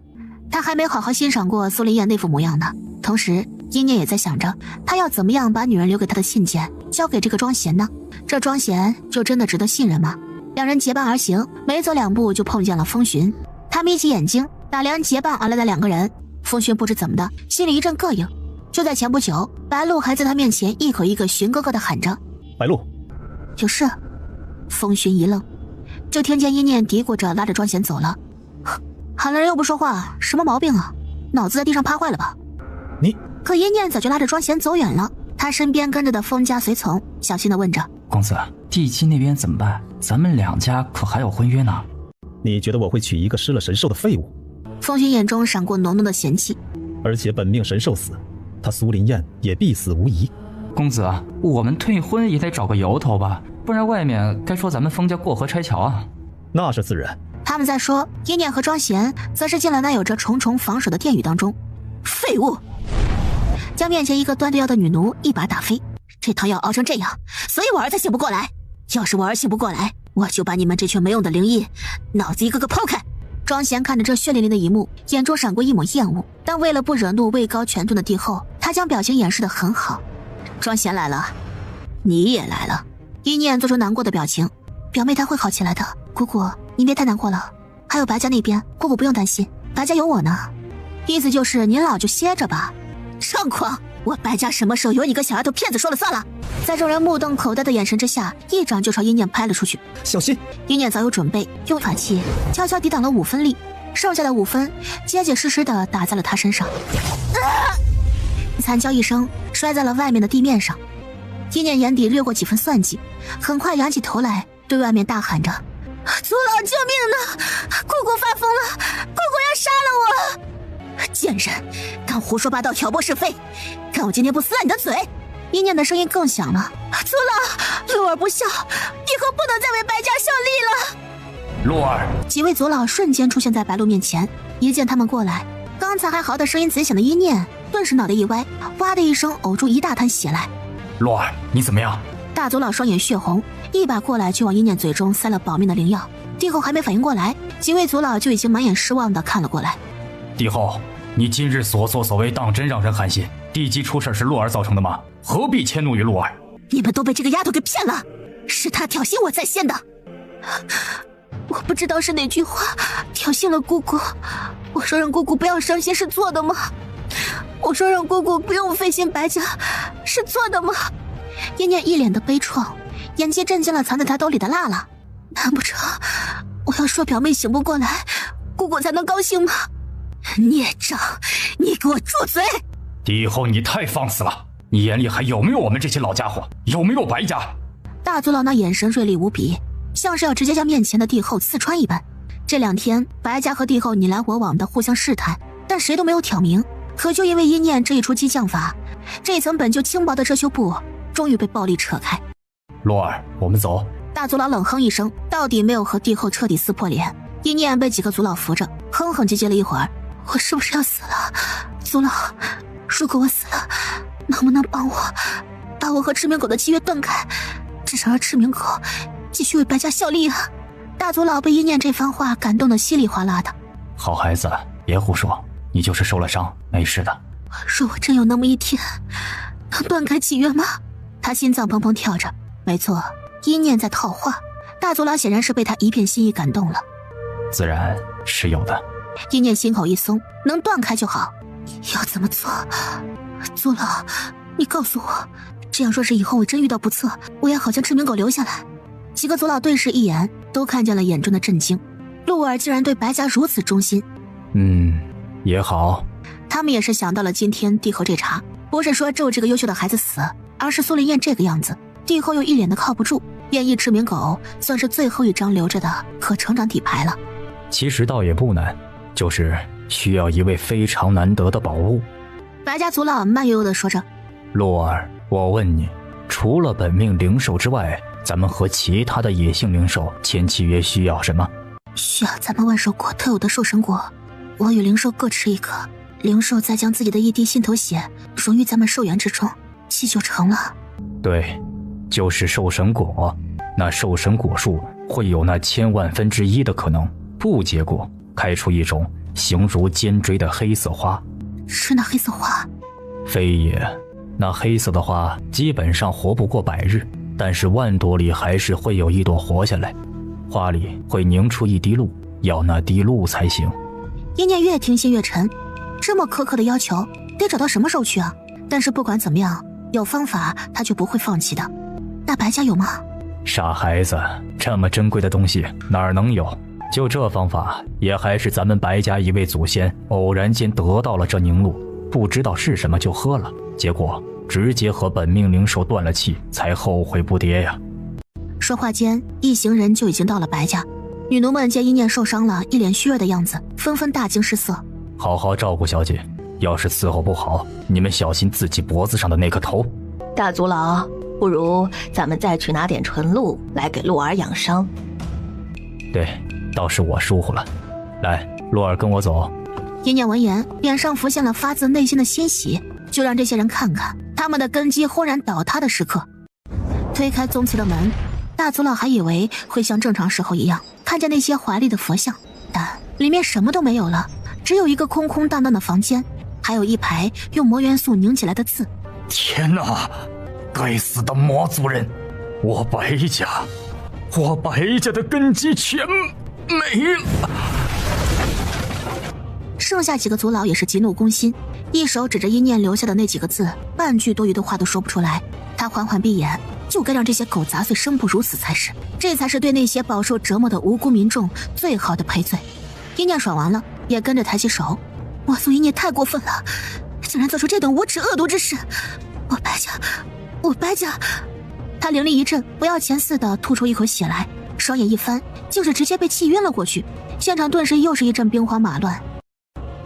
他还没好好欣赏过苏丽燕那副模样呢。同时阴念也在想着，他要怎么样把女人留给他的信件交给这个庄贤呢？这庄贤就真的值得信任吗？两人结伴而行，没走2步就碰见了风寻。他眯起眼睛打量结伴而来的2个人，风寻不知怎么的，心里一阵膈应。就在前不久，白露还在他面前一口一个寻哥哥的喊着：“白露。”有事？风寻一愣，就听见阴念嘀咕着拉着庄贤走了。喊了人又不说话，什么毛病啊？脑子在地上趴坏了吧？你……可阴念早就拉着庄贤走远了。他身边跟着的风家随从小心地问着：“公子，地基那边怎么办？咱们2家可还有婚约呢。”你觉得我会娶一个失了神兽的废物？风寻眼中闪过浓浓的嫌弃。而且本命神兽死，他苏林燕也必死无疑。公子，我们退婚也得找个由头吧，不然外面该说咱们风家过河拆桥啊。那是自然。他们在说，阴念和庄贤则是进了那有着重重防守的殿宇当中。废物！将面前一个端着药的女奴一把打飞。这汤药熬成这样，所以我儿才醒不过来。要是我儿醒不过来，我就把你们这群没用的灵异脑子一个个剖开。庄贤看着这血淋淋的一幕，眼中闪过一抹厌恶，但为了不惹怒位高权重的帝后，他将表情掩饰得很好。庄贤来了，你也来了。一念做出难过的表情，表妹她会好起来的。姑姑，您别太难过了。还有白家那边，姑姑不用担心，白家有我呢。意思就是您老就歇着吧。猖狂！我白家什么时候由你个小丫头骗子说了算了？在众人目瞪口呆的眼神之下，一掌就朝阴念拍了出去。小心！阴念早有准备，用法器悄悄抵挡了5分力，剩下的5分结结实实的打在了他身上。惨叫一声，摔在了外面的地面上。阴念眼底掠过几分算计，很快仰起头来，对外面大喊着：“祖老救命呢！姑姑发疯了，姑姑要杀了我！”贱人，敢胡说八道，挑拨是非，看我今天不撕烂你的嘴！阴念的声音更响了：“祖老，露儿不孝，以后不能再为白家效力了。”露儿！几位族老瞬间出现在白露面前，一见他们过来，刚才还好的声音贼响的阴念顿时脑袋一歪，哇的一声呕出一大滩血来。露儿，你怎么样？大族老双眼血红，一把过来就往阴念嘴中塞了保命的灵药。帝后还没反应过来，几位族老就已经满眼失望地看了过来。帝后，你今日所作所为当真让人寒心。地基出事是露儿造成的吗？何必迁怒于露儿？你们都被这个丫头给骗了，是她挑衅我在先的。我不知道是哪句话挑衅了姑姑。我说让姑姑不要伤心是做的吗？我说让姑姑不用费心白家是做的吗？阴念一脸的悲怆，眼睛震惊了藏在他兜里的辣辣。难不成我要说表妹醒不过来，姑姑才能高兴吗？孽障，你给我住嘴！帝后，你太放肆了！你眼里还有没有我们这些老家伙？有没有白家？大族老那眼神锐利无比，像是要直接将面前的帝后刺穿一般。这2天，白家和帝后你来我往的互相试探，但谁都没有挑明。可就因为阴念这一出激将法，这一层本就轻薄的遮羞布终于被暴力扯开。露儿，我们走。大族老冷哼一声，到底没有和帝后彻底撕破脸。阴念被几个族老扶着，哼哼唧唧了一会儿：“我是不是要死了？族老，如果我死了，能不能帮我把我和赤明狗的契约断开，至少让赤明狗继续为白家效力啊？”大族老被阴念这番话感动得稀里哗啦的。好孩子，别胡说，你就是受了伤，没事的。若我真有那么一天，能断开契约吗？他心脏砰砰跳着。没错，阴念在套话。大族老显然是被他一片心意感动了。自然是有的。阴念心口一松，能断开就好。要怎么做？族老，你告诉我，这样若是以后我真遇到不测，我也好将赤明狗留下来。几个族老对视一眼，都看见了眼中的震惊。露儿竟然对白家如此忠心。也好。他们也是想到了今天帝后这茬，不是说咒这个优秀的孩子死，而是苏林燕这个样子，帝后又一脸的靠不住，变异赤明狗算是最后一张留着的可成长底牌了。其实倒也不难，就是需要一位非常难得的宝物。白家族老慢悠悠地说着。露儿，我问你，除了本命灵兽之外，咱们和其他的野性灵兽签契约需要什么？需要咱们万兽国特有的兽神果，我与灵兽各持一个。灵兽再将自己的一滴心头血融于咱们寿元之中，气就成了。对，就是兽神果。那兽神果树会有那1000万分之一的可能不结果，开出一种形如尖锥的黑色花。是那黑色花？非也，那黑色的花基本上活不过100日，但是万朵里还是会有一朵活下来，花里会凝出一滴露，要那滴露才行。一念越听心越沉，这么苛刻的要求得找到什么时候去啊？但是不管怎么样，有方法他就不会放弃的。那白家有吗？傻孩子，这么珍贵的东西哪儿能有？就这方法，也还是咱们白家一位祖先偶然间得到了这凝露，不知道是什么就喝了，结果直接和本命灵兽断了气，才后悔不迭呀。说话间，一行人就已经到了白家。女奴们见一念受伤了，一脸虚弱的样子，纷纷大惊失色。好好照顾小姐，要是伺候不好，你们小心自己脖子上的那颗头。大族老，不如咱们再去拿点纯露来给鹿儿养伤。对，倒是我疏忽了。来，鹿儿跟我走。一念闻言，脸上浮现了发自内心的欣喜，就让这些人看看他们的根基轰然倒塌的时刻。推开宗祠的门，大族老还以为会像正常时候一样看见那些华丽的佛像，但里面什么都没有了，只有一个空空荡荡的房间，还有一排用魔元素凝起来的字。天哪！该死的魔族人！我白家的根基全没了。剩下几个族老也是急怒攻心，一手指着一念留下的那几个字，半句多余的话都说不出来。他缓缓闭眼，就该让这些狗杂碎生不如死才是，这才是对那些饱受折磨的无辜民众最好的赔罪。一念爽完了，也跟着抬起手。魔族一念太过分了，竟然做出这等无耻恶毒之事！我白家……他灵力一震，不要钱似的吐出一口血来，双眼一翻，竟是直接被气晕了过去。现场顿时又是一阵兵荒马乱。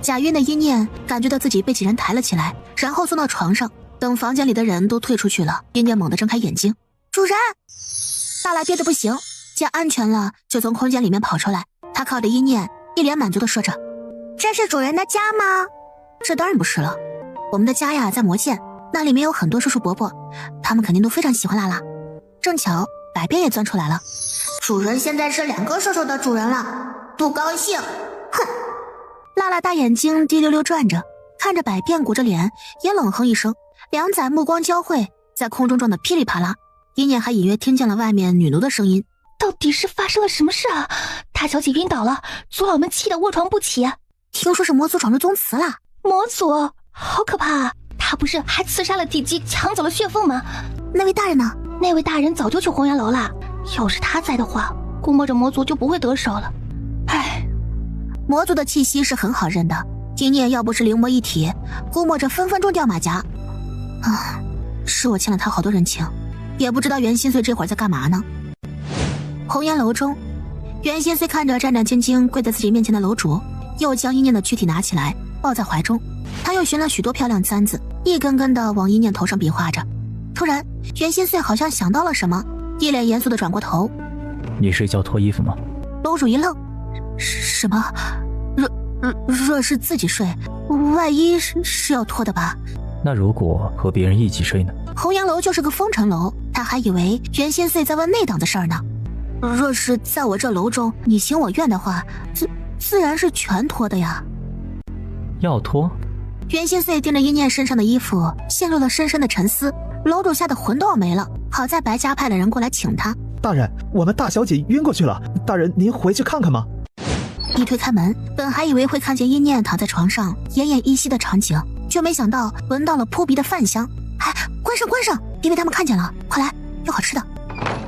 假晕的一念感觉到自己被几人抬了起来，然后送到床上。等房间里的人都退出去了，一念猛地睁开眼睛，主人！大拉憋得不行，见安全了，就从空间里面跑出来。他靠着一念，一脸满足地说着：“这是主人的家吗？”这当然不是了，我们的家呀在魔界，那里面有很多叔叔伯伯，他们肯定都非常喜欢拉拉。正巧百变也钻出来了，主人现在是2个兽兽的主人了，不高兴！哼！拉拉大眼睛滴溜溜转着，看着百变鼓着脸，也冷哼一声。两仔目光交汇，在空中撞得噼里啪啦。一念还隐约听见了外面女奴的声音：“到底是发生了什么事啊？大小姐晕倒了，族老们气得卧床不起。听说是魔族闯入宗祠了。魔族，好可怕啊！他不是还刺杀了地基，抢走了血凤吗？那位大人呢？那位大人早就去红岩楼了。要是他在的话，估摸着魔族就不会得手了。唉，魔族的气息是很好认的，一念要不是灵魔一体，估摸着分分钟掉马甲。啊，是我欠了他好多人情，也不知道袁心碎这会儿在干嘛呢。红岩楼中，袁心碎看着战战兢兢跪在自己面前的楼主，又将一念的躯体拿起来抱在怀中。他又寻了许多漂亮簪子，一根根的往一念头上比划着。突然，袁心碎好像想到了什么，一脸严肃的转过头：“你睡觉脱衣服吗？”楼主一愣：“什么？若是自己睡，外衣是要脱的吧？”那如果和别人一起睡呢？红岩楼就是个风尘楼，他还以为袁心碎在问那档子事儿呢。若是在我这楼中你情我愿的话，自然是全脱的呀。要脱？袁心碎盯着一念身上的衣服，陷入了深深的沉思。楼主吓得魂都要没了，好在白家派了人过来请他。大人，我们大小姐晕过去了，大人您回去看看吗？一推开门，本还以为会看见一念躺在床上奄奄一息的场景，却没想到闻到了扑鼻的饭香。关上，别被他们看见了，快来，有好吃的。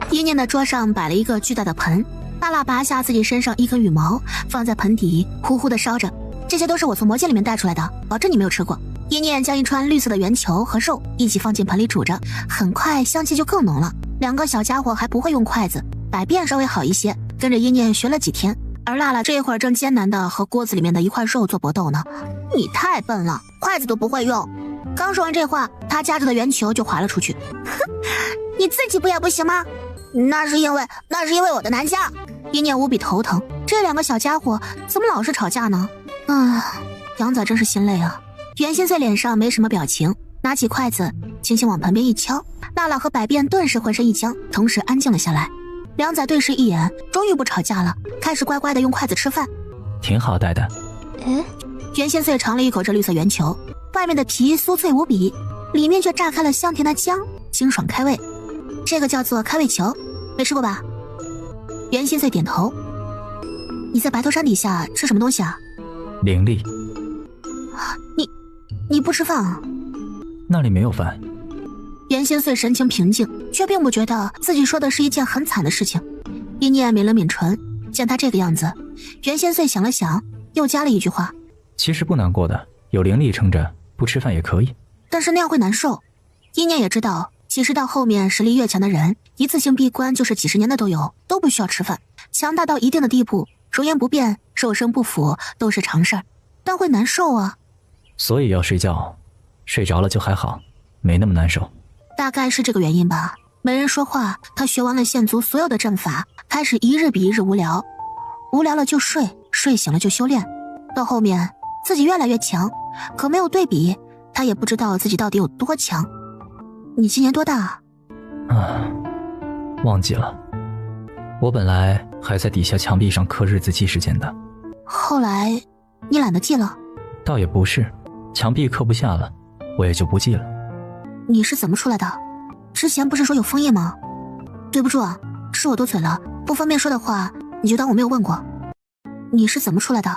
一念的桌上摆了一个巨大的盆，大蜡拔下自己身上一根羽毛，放在盆底呼呼的烧着。这些都是我从魔界里面带出来的，保证你没有吃过。一念将一串绿色的圆球和肉一起放进盆里煮着，很快香气就更浓了。2个小家伙还不会用筷子，百变稍微好一些，跟着一念学了几天。而辣辣这会儿正艰难的和锅子里面的一块肉做搏斗呢。你太笨了，筷子都不会用。刚说完这话，他夹着的圆球就滑了出去。哼，你自己不也不行吗？那是因为我的难家。一念无比头疼，这2个小家伙怎么老是吵架呢？杨仔真是心累啊。袁心碎脸上没什么表情，拿起筷子轻轻往盆边一敲，娜娜和百变顿时浑身一僵，同时安静了下来。两仔对视一眼，终于不吵架了，开始乖乖地用筷子吃饭。挺好带的。袁心碎尝了一口这绿色圆球，外面的皮酥脆无比，里面却炸开了香甜的姜，清爽开胃。这个叫做开胃球，没吃过吧？袁心碎点头。你在白头山底下吃什么东西啊？灵力。你不吃饭啊？那里没有饭。袁心碎神情平静，却并不觉得自己说的是一件很惨的事情。一念抿了抿唇，见他这个样子，袁心碎想了想，又加了一句话：其实不难过的，有灵力撑着，不吃饭也可以。但是那样会难受。一念也知道，其实到后面实力越强的人，一次性闭关就是几十年的都有，都不需要吃饭。强大到一定的地步，容颜不变，肉身不腐都是常事儿，但会难受啊。所以要睡觉，睡着了就还好，没那么难受。大概是这个原因吧。没人说话，他学完了县族所有的阵法，开始一日比一日无聊，无聊了就睡，睡醒了就修炼。到后面自己越来越强，可没有对比，他也不知道自己到底有多强。你今年多大？忘记了。我本来还在底下墙壁上刻日子记时间的。后来你懒得记了？倒也不是，墙壁刻不下了，我也就不记了。你是怎么出来的？之前不是说有封印吗？对不住啊，是我多嘴了，不方便说的话你就当我没有问过。你是怎么出来的？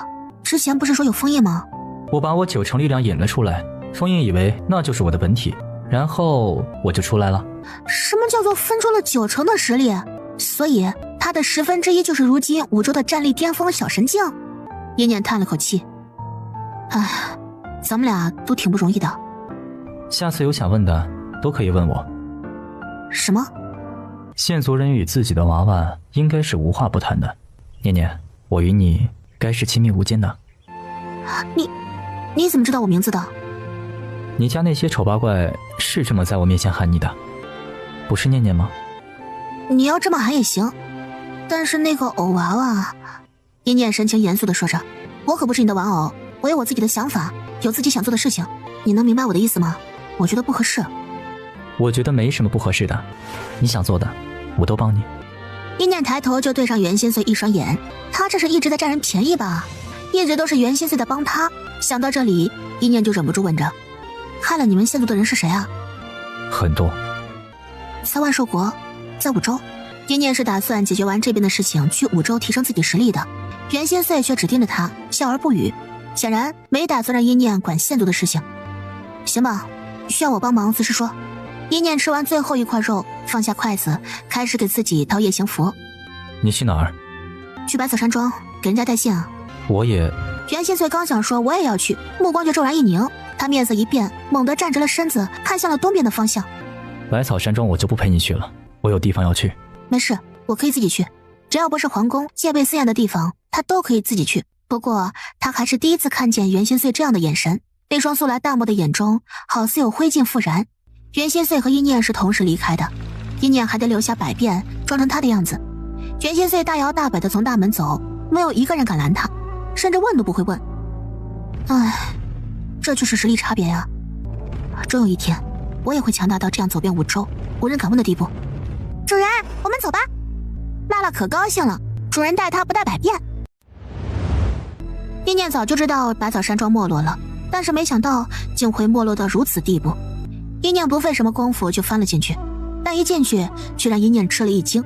之前不是说有封印吗？我把我9成力量引了出来，封印以为那就是我的本体，然后我就出来了。什么叫做分出了9成的实力？所以他的1/10就是如今5州的战力巅峰小神境。一念叹了口气，唉，咱们俩都挺不容易的。下次有想问的都可以问我。什么？县族人与自己的娃娃应该是无话不谈的。念念，我与你该是亲密无间的。你怎么知道我名字的？你家那些丑八怪是这么在我面前喊你的，不是念念吗？你要这么喊也行，但是那个偶娃娃……一念神情严肃地说着，我可不是你的玩偶，我有我自己的想法，有自己想做的事情，你能明白我的意思吗？我觉得不合适。我觉得没什么不合适的，你想做的我都帮你。一念抬头就对上袁心碎一双眼，他这是一直在占人便宜吧？一直都是袁心碎在帮他。想到这里，一念就忍不住问着：害了你们县族的人是谁啊？很多。在万寿国，在5州。一念是打算解决完这边的事情，去5州提升自己实力的。袁心碎却只盯着他，笑而不语，显然没打算让一念管县族的事情。行吧，需要我帮忙随时说。一念吃完最后一块肉，放下筷子，开始给自己套夜行服。你去哪儿？去百草山庄给人家带信啊。我也……袁心碎刚想说我也要去，目光却骤然一凝，他面色一变，猛地站直了身子，看向了东边的方向。百草山庄我就不陪你去了，我有地方要去。没事，我可以自己去，只要不是皇宫戒备森严的地方，他都可以自己去。不过他还是第一次看见袁心碎这样的眼神，那双素来淡漠的眼中好似有灰烬复燃。袁心碎和一念是同时离开的，一念还得留下百变装成他的样子。袁心碎大摇大摆地从大门走，没有一个人敢拦他，甚至问都不会问。唉，这就是实力差别呀。终有一天我也会强大到这样走遍5州无人敢问的地步。主人，我们走吧。娜娜可高兴了，主人带她不带百变。一念早就知道百草山庄没落了，但是没想到竟会没落到如此地步。一念不费什么功夫就翻了进去，但一进去却让一念吃了一惊。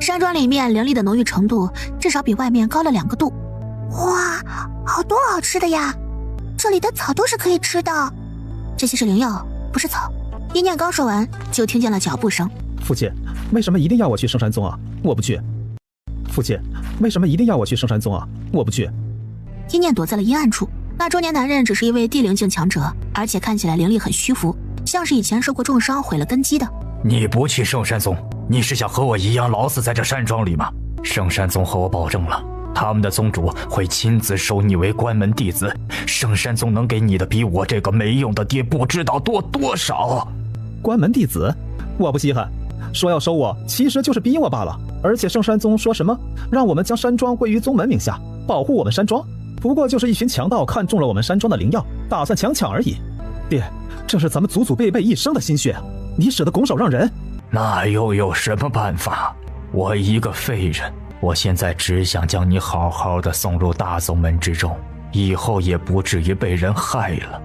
山庄里面灵力的浓郁程度至少比外面高了2个度。哇，好多好吃的呀！这里的草都是可以吃的。这些是灵药，不是草。一念刚说完，就听见了脚步声。父亲，为什么一定要我去圣山宗啊？我不去。父亲，为什么一定要我去圣山宗啊？我不去。一念躲在了阴暗处。那中年男人只是一位地灵境强者，而且看起来灵力很虚浮，像是以前受过重伤毁了根基的。你不去圣山宗，你是想和我一样老死在这山庄里吗？圣山宗和我保证了，他们的宗主会亲自收你为关门弟子。圣山宗能给你的比我这个没用的爹不知道多多少。关门弟子？我不稀罕，说要收我其实就是逼我罢了。而且圣山宗说什么让我们将山庄归于宗门名下，保护我们山庄。不过就是一群强盗看中了我们山庄的灵药，打算强抢而已。爹，这是咱们祖祖辈辈一生的心血，你舍得拱手让人？那又有什么办法？我一个废人，我现在只想将你好好的送入大宗门之中，以后也不至于被人害了。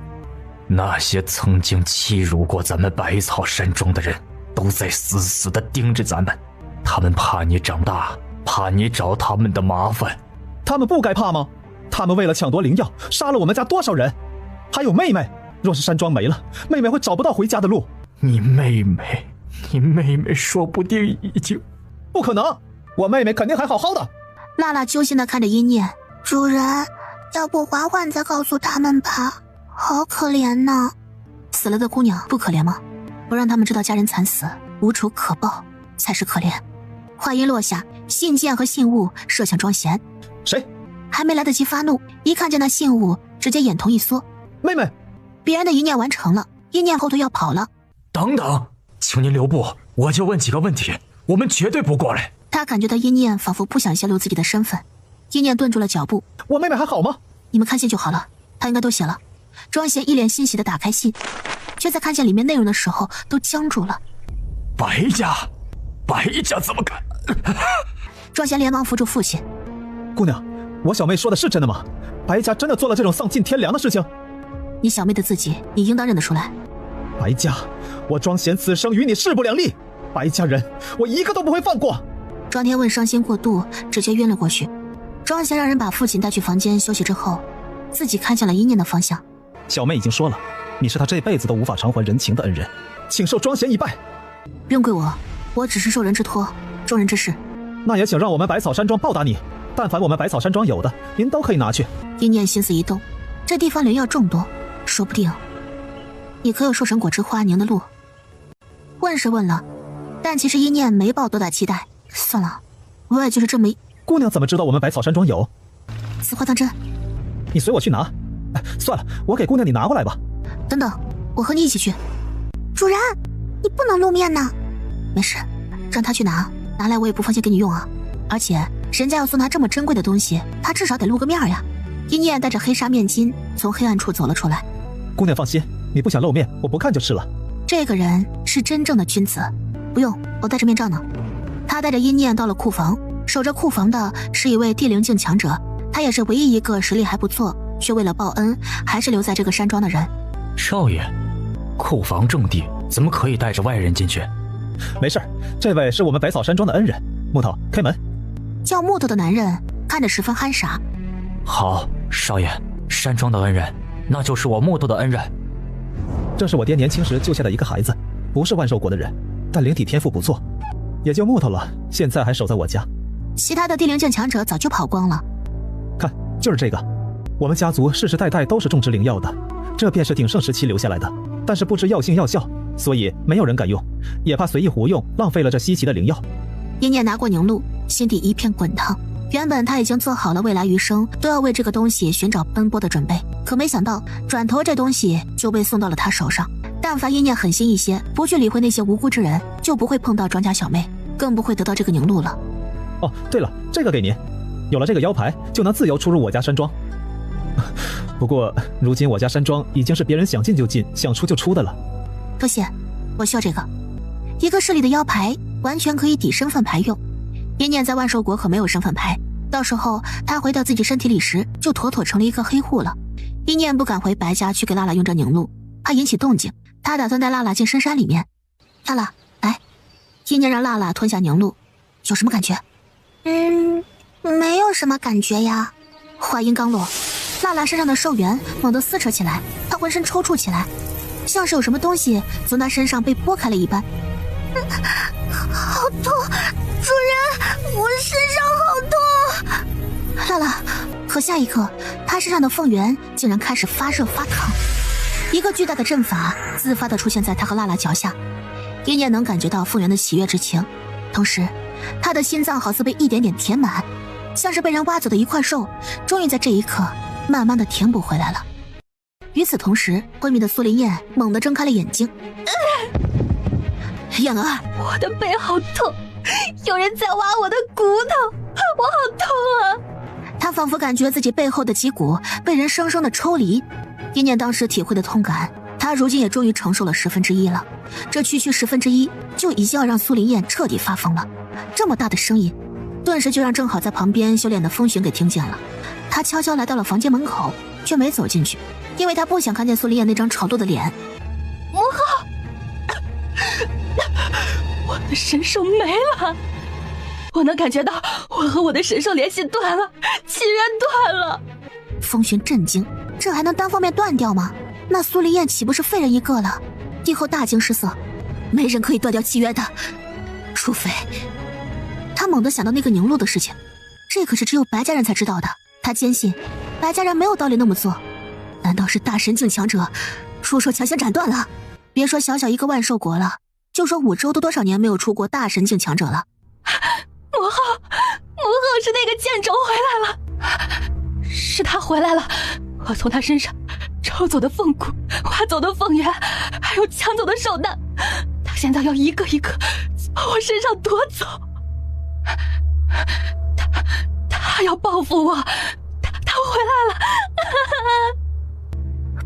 那些曾经欺辱过咱们百草山庄的人，都在死死地盯着咱们，他们怕你长大，怕你找他们的麻烦。他们不该怕吗？他们为了抢夺灵药，杀了我们家多少人？还有妹妹，若是山庄没了，妹妹会找不到回家的路。你妹妹说不定已经……不可能，我妹妹肯定还好好的。娜娜揪心地看着一念，主人，要不缓缓再告诉他们吧，好可怜呢。死了的姑娘不可怜吗？不让他们知道家人惨死，无仇可报才是可怜。话音落下，信件和信物射向庄贤。谁？还没来得及发怒，一看见那信物，直接眼瞳一缩。妹妹，别人的一念完成了，一念后退要跑了。等等，请您留步，我就问几个问题，我们绝对不过来。他感觉到一念仿佛不想泄露自己的身份，一念顿住了脚步。我妹妹还好吗？你们看信就好了，他应该都写了。庄贤一脸欣喜地打开信，却在看见里面内容的时候都僵住了。白家怎么敢？庄贤连忙扶住父亲。姑娘，我小妹说的是真的吗？白家真的做了这种丧尽天良的事情？你小妹的自己，你应当认得出来。白家，我庄贤此生与你势不两立，白家人我一个都不会放过。庄天问伤心过度，直接晕了过去。庄贤让人把父亲带去房间休息之后，自己看向了一念的方向。小妹已经说了，你是她这辈子都无法偿还人情的恩人，请受庄贤一拜。不用归我，我只是受人之托，众人之事。那也请让我们百草山庄报答你，但凡我们百草山庄有的，您都可以拿去。一念心思一动，这地方灵药众多，说不定你可有兽神果之花凝的路。问是问了，但其实一念没抱多大期待。算了，我也就是这么一……姑娘怎么知道我们百草山庄有此话当真？你随我去拿。算了，我给姑娘你拿过来吧。等等，我和你一起去。主人，你不能露面呢。没事，让他去拿，拿来我也不放心给你用啊。而且人家要送他这么珍贵的东西，他至少得露个面呀。一念带着黑纱面巾从黑暗处走了出来。姑娘放心，你不想露面，我不看就是了。这个人是真正的君子，不用，我戴着面罩呢。他带着一念到了库房，守着库房的是一位地灵境强者，他也是唯一一个实力还不错，却为了报恩还是留在这个山庄的人。少爷，库房重地，怎么可以带着外人进去？没事，这位是我们百草山庄的恩人。木头，开门。叫木头的男人看着十分憨傻。好，少爷，山庄的恩人，那就是我木头的恩人。这是我爹年轻时救下的一个孩子，不是万寿国的人，但灵体天赋不错，也就木头了，现在还守在我家。其他的地灵境强者早就跑光了。看，就是这个。我们家族世世代代都是种植灵药的，这便是鼎盛时期留下来的，但是不知药性药效，所以没有人敢用，也怕随意胡用，浪费了这稀奇的灵药。一念拿过凝露，心底一片滚烫。原本他已经做好了未来余生都要为这个东西寻找奔波的准备，可没想到转头这东西就被送到了他手上。但凡一念狠心一些，不去理会那些无辜之人，就不会碰到庄家小妹，更不会得到这个凝露了。哦，对了，这个给您，有了这个腰牌，就能自由出入我家山庄。不过如今我家山庄已经是别人想进就进，想出就出的了。多谢，我需要这个。一个势力的腰牌完全可以抵身份牌用。一念在万寿国可没有身份牌，到时候他回到自己身体里时，就妥妥成了一个黑户了。一念不敢回白家去给娜娜用这凝露，怕引起动静，他打算带娜娜进深山里面。娜娜，来。一念让娜娜吞下凝露，有什么感觉？没有什么感觉呀。话音刚落，娜娜身上的兽元猛地撕扯起来，她浑身抽搐起来，像是有什么东西从她身上被拨开了一般。好痛，主人，我身上好痛。娜娜，可下一刻，她身上的凤元竟然开始发热发烫，一个巨大的阵法自发地出现在她和娜娜脚下。一念能感觉到凤元的喜悦之情，同时她的心脏好似被一点点填满，像是被人挖走的一块肉，终于在这一刻慢慢地填补回来了。与此同时，昏迷的苏林燕猛地睁开了眼睛。燕儿，我的背好痛，有人在挖我的骨头，我好痛啊！她仿佛感觉自己背后的脊骨被人生生的抽离。一念当时体会的痛感，他如今也终于承受了1/10了。这区1/10就已经要让苏林燕彻底发疯了。这么大的声音，顿时就让正好在旁边修炼的风寻给听见了。他悄悄来到了房间门口，却没走进去，因为他不想看见苏林燕那张丑陋的脸。母后，我的神兽没了，我能感觉到我和我的神兽联系断了，契约断了。风寻震惊，这还能单方面断掉吗？那苏林燕岂不是废人一个了？帝后大惊失色，没人可以断掉契约的，除非……他猛地想到那个宁路的事情，这可是只有白家人才知道的。他坚信白家人没有道理那么做。难道是大神境强者出手强行斩断了？别说小小一个万兽国了，就说5州都多少年没有出过大神境强者了。母后是那个剑轴回来了，是他回来了。我从他身上抽走的凤骨，挖走的凤元，还有抢走的手弹，他现在要一个一个从我身上夺走。他要报复我，他回来了。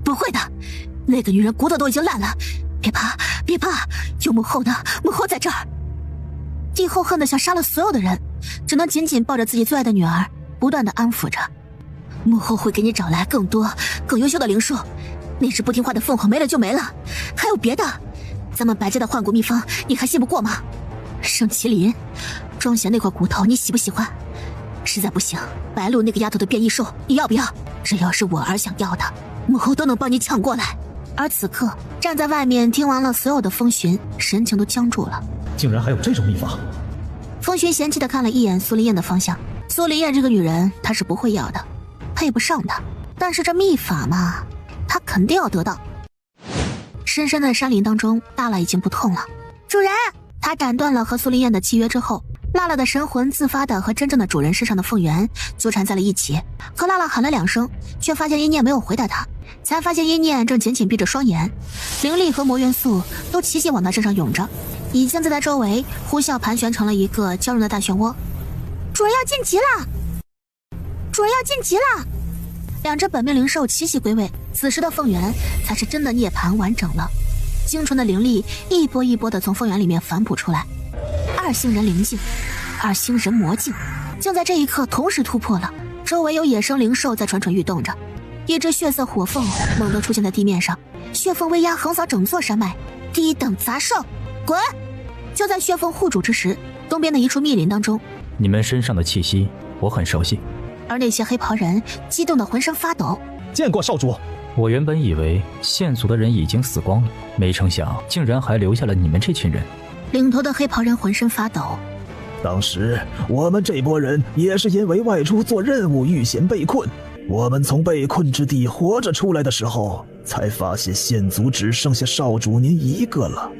不会的，那个女人骨头都已经烂了。别怕，别怕，有母后的，母后在这儿。帝后恨得想杀了所有的人，只能紧紧抱着自己最爱的女儿，不断的安抚着。母后会给你找来更多更优秀的灵兽，那只不听话的凤凰没了就没了，还有别的。咱们白家的换骨秘方你还信不过吗？生麒麟庄贤那块骨头你喜不喜欢？实在不行，白鹿那个丫头的变异兽你要不要？只要是我儿想要的，母后都能帮你抢过来。而此刻站在外面听完了所有的风寻，神情都僵住了。竟然还有这种秘法！风寻嫌弃地看了一眼苏林燕的方向，苏林燕这个女人他是不会要的，配不上她。但是这秘法嘛，他肯定要得到。深深的山林当中，娜拉已经不痛了。主人，他斩断了和苏林燕的契约之后，娜拉的神魂自发的和真正的主人身上的凤元纠缠在了一起。可娜拉喊了2声，却发现一念没有回答她，才发现一念正紧紧闭着双眼，灵力和魔元素都齐齐往他身上涌着，已经在他周围呼啸盘旋成了一个交融的大漩涡。主人要晋级了！主人要晋级了！2只本命灵兽齐齐归位，此时的凤元才是真的涅槃完整了。精纯的灵力一波一波的从凤元里面反哺出来，2星人灵境，2星人魔境，竟在这一刻同时突破了。周围有野生灵兽在蠢蠢欲动着，一只血色火凤猛地出现在地面上，血凤威压横扫整座山脉。低等杂兽，滚！就在血凤护主之时，东边的一处密林当中，你们身上的气息我很熟悉。而那些黑袍人激动得浑身发抖。见过少主。我原本以为县族的人已经死光了，没成想竟然还留下了你们这群人。领头的黑袍人浑身发抖。当时我们这波人也是因为外出做任务遇险被困，我们从被困之地活着出来的时候，才发现县族只剩下少主您一个了。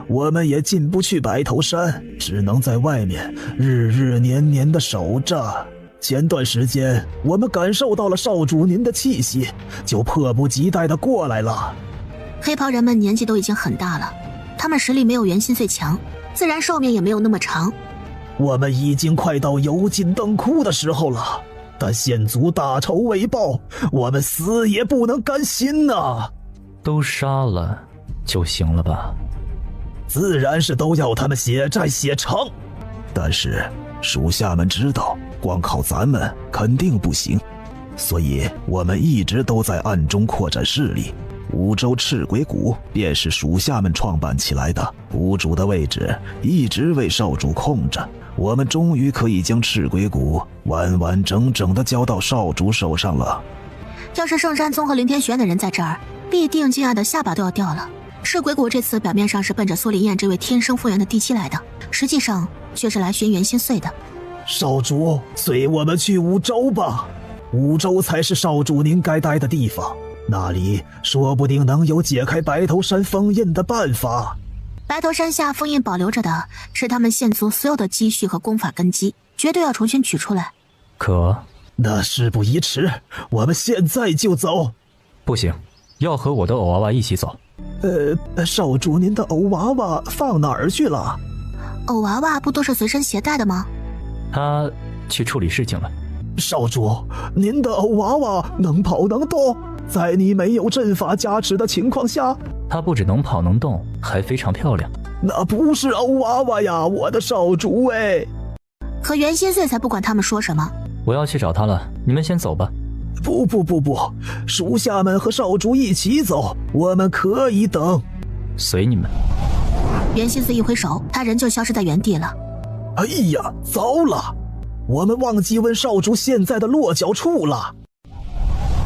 我们也进不去白头山，只能在外面日日年年的守着。前段时间我们感受到了少主您的气息，就迫不及待地过来了。黑袍人们年纪都已经很大了，他们实力没有元心最强，自然寿命也没有那么长。我们已经快到油尽灯枯的时候了，但县族大仇未报，我们死也不能甘心呐。都杀了就行了吧？自然是都要他们血债血偿，但是属下们知道光靠咱们肯定不行，所以我们一直都在暗中扩展势力。五州赤鬼谷便是属下们创办起来的，谷主的位置一直为少主控着，我们终于可以将赤鬼谷完完整整地交到少主手上了。要是圣山宗和凌天学院的人在这儿，必定惊讶的下巴都要掉了。赤鬼谷这次表面上是奔着苏林燕这位天生复原的第七来的，实际上却是来寻元心碎的。少主，随我们去五州吧，五州才是少主您该待的地方，那里说不定能有解开白头山封印的办法。白头山下封印保留着的是他们县族所有的积蓄和功法根基，绝对要重新取出来。可那事不宜迟，我们现在就走。不行，要和我的偶娃娃一起走。少主您的偶娃娃放哪儿去了？偶娃娃不都是随身携带的吗？他去处理事情了。少主，您的欧娃娃能跑能动，在你没有阵法加持的情况下，她不只能跑能动，还非常漂亮。那不是欧娃娃呀，我的少主哎！可袁心碎才不管他们说什么。我要去找她了，你们先走吧。不，属下们和少主一起走，我们可以等。随你们。袁心碎一挥手，他人就消失在原地了。哎呀，糟了，我们忘记问少主现在的落脚处了。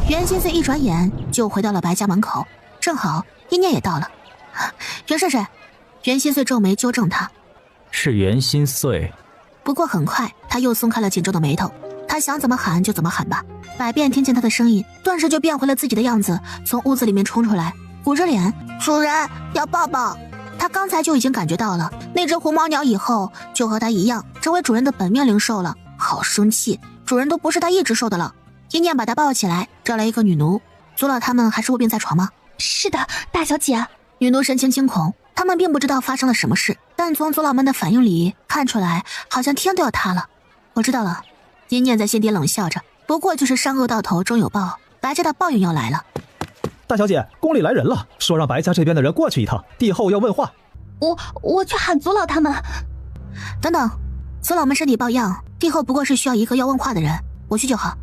袁心碎一转眼就回到了白家门口，正好一念也到了。袁帅帅，袁心碎皱眉纠正他，是袁心碎。不过很快他又松开了紧皱的眉头，他想怎么喊就怎么喊吧。百变听见他的声音，顿时就变回了自己的样子，从屋子里面冲出来，鼓着脸，主人要抱抱。他刚才就已经感觉到了，那只红毛鸟以后就和他一样成为主人的本命灵兽了，好生气，主人都不是他一直受的了。一念把他抱起来，找来一个女奴。祖老他们还是卧病在床吗？是的，大小姐。女奴神情惊恐，他们并不知道发生了什么事，但从祖老们的反应里看出来，好像天都要塌了。我知道了。一念在心底冷笑着，不过就是善恶到头终有报，白家的报应要来了。大小姐，宫里来人了，说让白家这边的人过去一趟，帝后要问话。我去喊祖老他们。等等，祖老们身体抱恙，帝后不过是需要一个要问话的人，我去就好。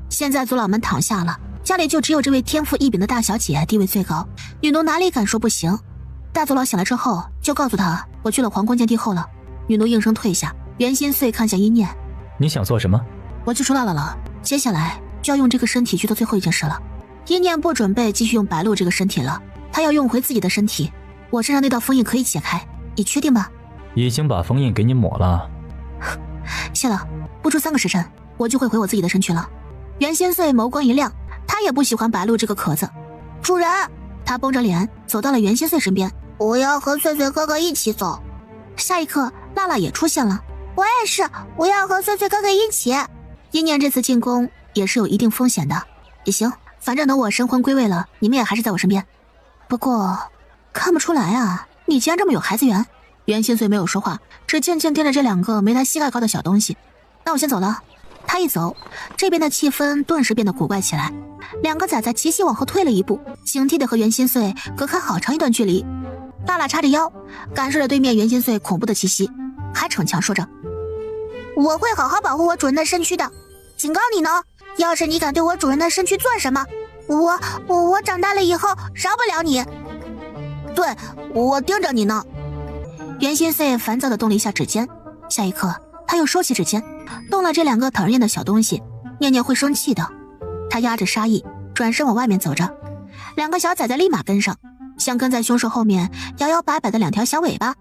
现在祖老们躺下了，家里就只有这位天赋异禀的大小姐地位最高，女奴哪里敢说不行。大祖老醒来之后就告诉他，我去了皇宫见帝后了。女奴应声退下。袁心碎看向一念，你想做什么？我就说到了，接下来就要用这个身体去做最后一件事了。一念不准备继续用白鹿这个身体了，他要用回自己的身体。我身上那道封印可以解开，你确定吗？已经把封印给你抹了。谢了，不出3个时辰，我就会回我自己的身躯了。袁心碎眸光一亮，他也不喜欢白鹿这个壳子。主人，他绷着脸走到了袁心碎身边，我要和碎碎哥哥一起走。下一刻，娜娜也出现了。我也是，我要和碎碎哥哥一起。一念这次进宫也是有一定风险的，也行，反正等我神魂归位了，你们也还是在我身边。不过看不出来啊，你竟然这么有孩子缘。袁心碎没有说话，只静静盯着这2个没他膝盖高的小东西。那我先走了。他一走，这边的气氛顿时变得古怪起来。2个崽崽齐齐往后退了一步，警惕地和袁心碎隔开好长一段距离。娜娜叉着腰，感受着对面袁心碎恐怖的气息，还逞强说着，我会好好保护我主人的身躯的，警告你呢，要是你敢对我主人的身躯做什么，我长大了以后饶不了你。对，我盯着你呢。袁心碎烦躁地动了一下指尖，下一刻他又收起指尖，动了这2个讨人厌的小东西。念念会生气的。他压着杀意转身往外面走着，2个小崽崽立马跟上，像跟在凶手后面摇摇摆摆的2条小尾巴。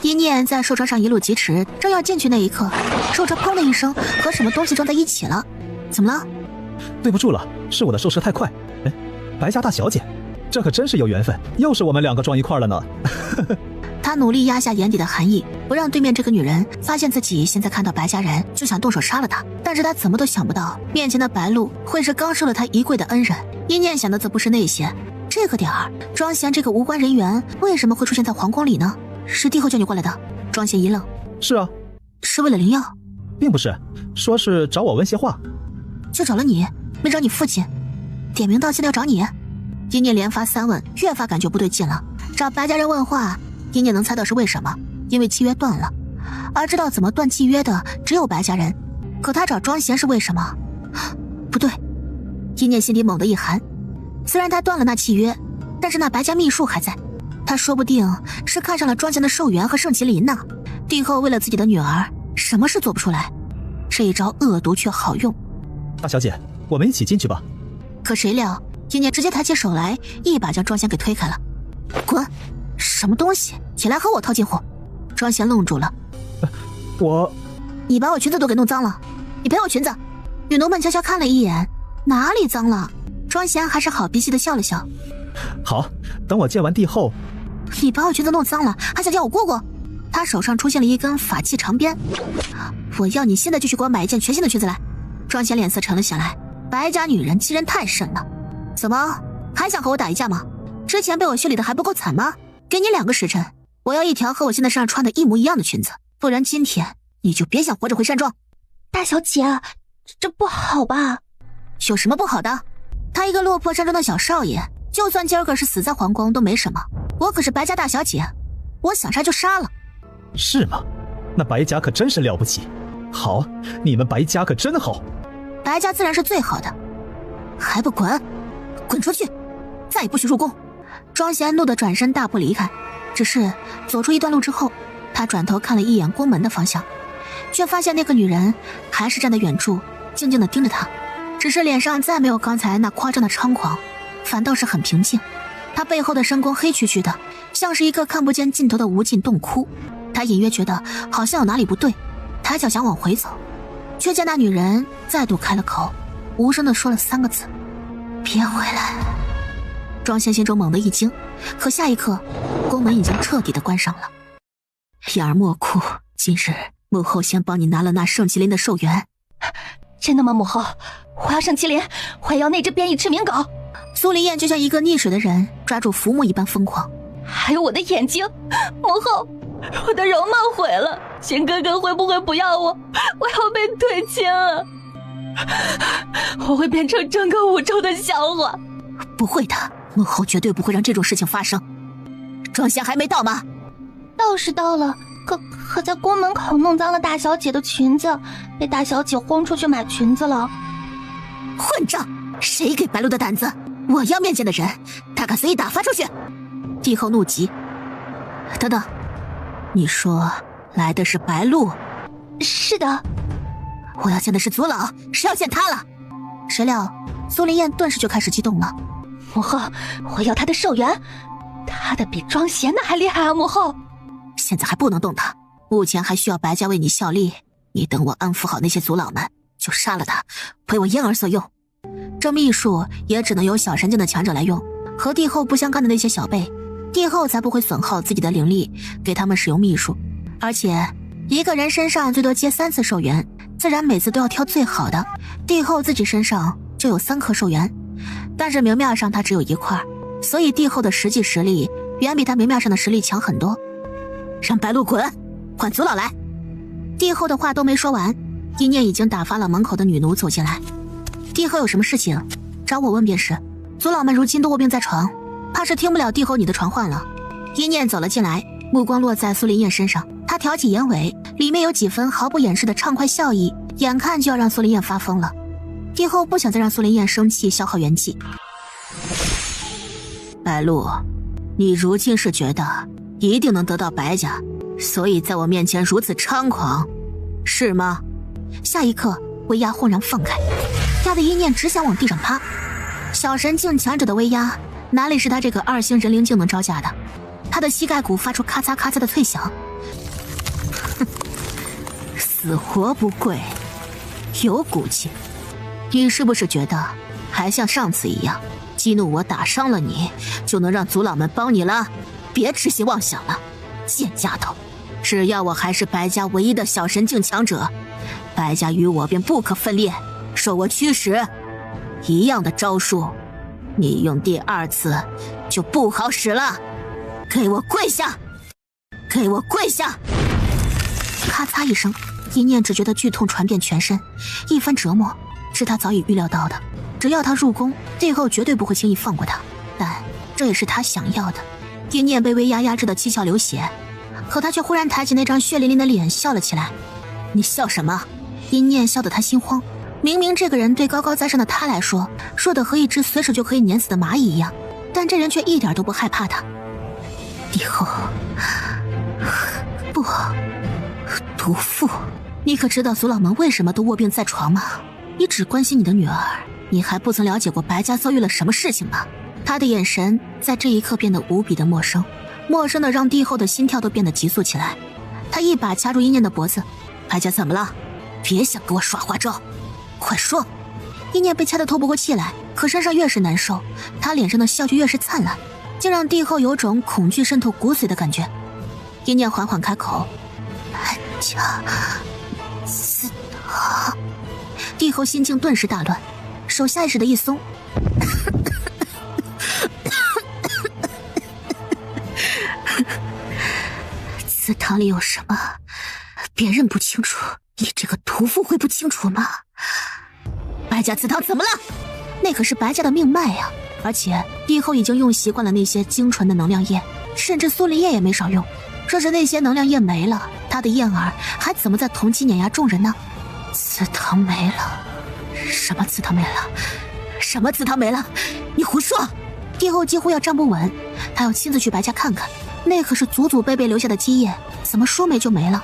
一念在兽车上一路疾驰，正要进去那一刻，兽车砰的一声和什么东西撞在一起了。怎么了？对不住了，是我的兽车太快。哎，白家大小姐，这可真是有缘分，又是我们2个撞一块了呢。他努力压下眼底的寒意，不让对面这个女人发现自己现在看到白家人就想动手杀了他。但是他怎么都想不到，面前的白鹿会是刚受了他一跪的恩人。一念想的则不是那些，这个点儿，庄贤这个无关人员为什么会出现在皇宫里呢？是帝后叫你过来的？庄贤一愣，是啊。是为了灵药？并不是，说是找我问些话。就找了你，没找你父亲？点名道姓的要找你？一念连发3问，越发感觉不对劲了。找白家人问话，一念能猜到是为什么，因为契约断了，而知道怎么断契约的只有白家人。可他找庄贤是为什么？不对，一念心里猛地一寒。虽然他断了那契约，但是那白家秘术还在，他说不定是看上了庄贤的寿元和圣麒麟呢。帝后为了自己的女儿，什么事做不出来，这一招恶毒却好用。大小姐，我们一起进去吧。可谁料一念直接抬起手来，一把将庄贤给推开了。滚！什么东西？起来和我套近乎！庄贤愣住了。你把我裙子都给弄脏了，你赔我裙子。女奴们悄悄看了一眼，哪里脏了？庄贤还是好脾气的笑了笑。好，等我见完帝后。你把我裙子弄脏了，还想叫我姑姑？他手上出现了一根法器长鞭，我要你现在就去给我买一件全新的裙子来。庄贤脸色沉了下来，白家女人欺人太甚了。怎么还想和我打一架吗？之前被我修理的还不够惨吗？给你2个时辰，我要一条和我现在身上穿的一模一样的裙子，不然今天你就别想活着回山庄。大小姐，这不好吧？有什么不好的？他一个落魄山中的小少爷，就算今儿个是死在皇宫都没什么。我可是白家大小姐，我想杀就杀了。是吗？那白家可真是了不起。好，你们白家可真好。白家自然是最好的，还不滚？滚出去！再也不许入宫！庄贤怒地转身大步离开。只是走出一段路之后，他转头看了一眼宫门的方向，却发现那个女人还是站在远处，静静地盯着他。只是脸上再没有刚才那夸张的猖狂，反倒是很平静。他背后的深宫黑黢黢的，像是一个看不见尽头的无尽洞窟。他隐约觉得好像有哪里不对，抬脚想往回走，却见那女人再度开了口，无声地说了3个字：别回来。庄贤心中猛地一惊，可下一刻宫门已经彻底的关上了。燕儿莫哭，今日母后先帮你拿了那圣麒麟的寿元。真的吗，母后？我要圣麒麟，我也要那只变异赤鸣狗。苏林燕就像一个溺水的人抓住浮木一般疯狂。还有我的眼睛，母后，我的容貌毁了，贤哥哥会不会不要我？我要被退亲了，我会变成整个武州的笑话。不会的，母后绝对不会让这种事情发生。庄贤还没到吗？到是到了，可在宫门口弄脏了大小姐的裙子，被大小姐轰出去买裙子了。混账！谁给白鹿的胆子？我要面见的人，他敢随意打发出去！帝后怒极。等等，你说来的是白鹿？是的。我要见的是祖老，是要见他了。谁料苏林燕顿时就开始激动了。母后，我要他的寿元，他的比庄贤的还厉害啊！母后，现在还不能动他，目前还需要白家为你效力。你等我安抚好那些族老们，就杀了他，为我燕儿所用。这秘术也只能由小神境的强者来用，和帝后不相干的那些小辈，帝后才不会损耗自己的灵力给他们使用秘术。而且一个人身上最多接3次寿元，自然每次都要挑最好的。帝后自己身上就有3颗寿元，但是明面上他只有1块，所以帝后的实际实力远比他明面上的实力强很多。让白鹿滚，唤族老来。帝后的话都没说完，一念已经打发了门口的女奴走进来。帝后有什么事情找我问便是，族老们如今都卧病在床，怕是听不了帝后你的传唤了。一念走了进来，目光落在苏林燕身上，他挑起眼尾，里面有几分毫不掩饰的畅快笑意，眼看就要让苏林燕发疯了。帝后不想再让苏林燕生气消耗元气。白鹿，你如今是觉得一定能得到白家，所以在我面前如此猖狂，是吗？下一刻威压轰然放开，压得一念只想往地上趴。小神境强者的威压哪里是他这个2星人灵境能招架的？他的膝盖骨发出咔嚓咔嚓的脆响。死活不跪，有骨气。你是不是觉得还像上次一样，激怒我打伤了你，就能让族老们帮你了？别痴心妄想了，贱丫头！只要我还是白家唯一的小神境强者，白家与我便不可分裂，受我驱使。一样的招数，你用第2次就不好使了。给我跪下！给我跪下！咔嚓一声，一念只觉得剧痛传遍全身，一番折磨是他早已预料到的。只要他入宫，帝后绝对不会轻易放过他，但这也是他想要的。一念被威压压制的七窍流血，可他却忽然抬起那张血淋淋的脸笑了起来。你笑什么？一念笑得他心慌。明明这个人对高高在上的他来说，说的和一只随手就可以碾死的蚂蚁一样，但这人却一点都不害怕他。帝后，不，毒妇，你可知道族老们为什么都卧病在床吗？你只关心你的女儿，你还不曾了解过白家遭遇了什么事情吗？他的眼神在这一刻变得无比的陌生，陌生的让帝后的心跳都变得急速起来。他一把掐住一念的脖子，白家怎么了？别想给我耍花招，快说！一念被掐得透不过气来，可身上越是难受，他脸上的笑就越是灿烂，竟让帝后有种恐惧渗透骨髓的感觉。一念缓缓开口：白家死的。帝后心境顿时大乱，手下意识的一松。祠堂里有什么？别人不清楚，你这个屠妇会不清楚吗？白家祠堂怎么了？那可是白家的命脉呀！而且帝后已经用习惯了那些精纯的能量液，甚至苏林液也没少用。若是那些能量液没了，他的燕儿还怎么在同期碾压众人呢？祠堂没了？什么祠堂没了？什么祠堂没了？你胡说！帝后几乎要站不稳，他要亲自去白家看看，那可是祖祖辈辈留下的基业，怎么说没就没了？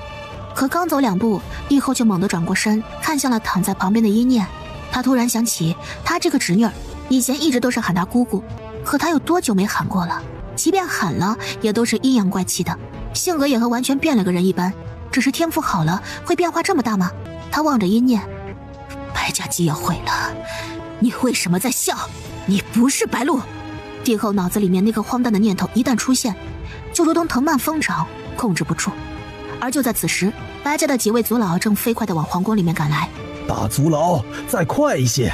可刚走2步，帝后就猛地转过身，看向了躺在旁边的殷念。他突然想起，他这个侄女儿以前一直都是喊她姑姑，可她有多久没喊过了？即便喊了，也都是阴阳怪气的，性格也和完全变了个人一般。只是天赋好了，会变化这么大吗？他望着殷念，白家基业毁了，你为什么在笑？你不是白鹿。帝后脑子里面那个荒诞的念头一旦出现，就如同藤蔓疯长，控制不住。而就在此时，白家的几位族老正飞快地往皇宫里面赶来。大族老，再快一些！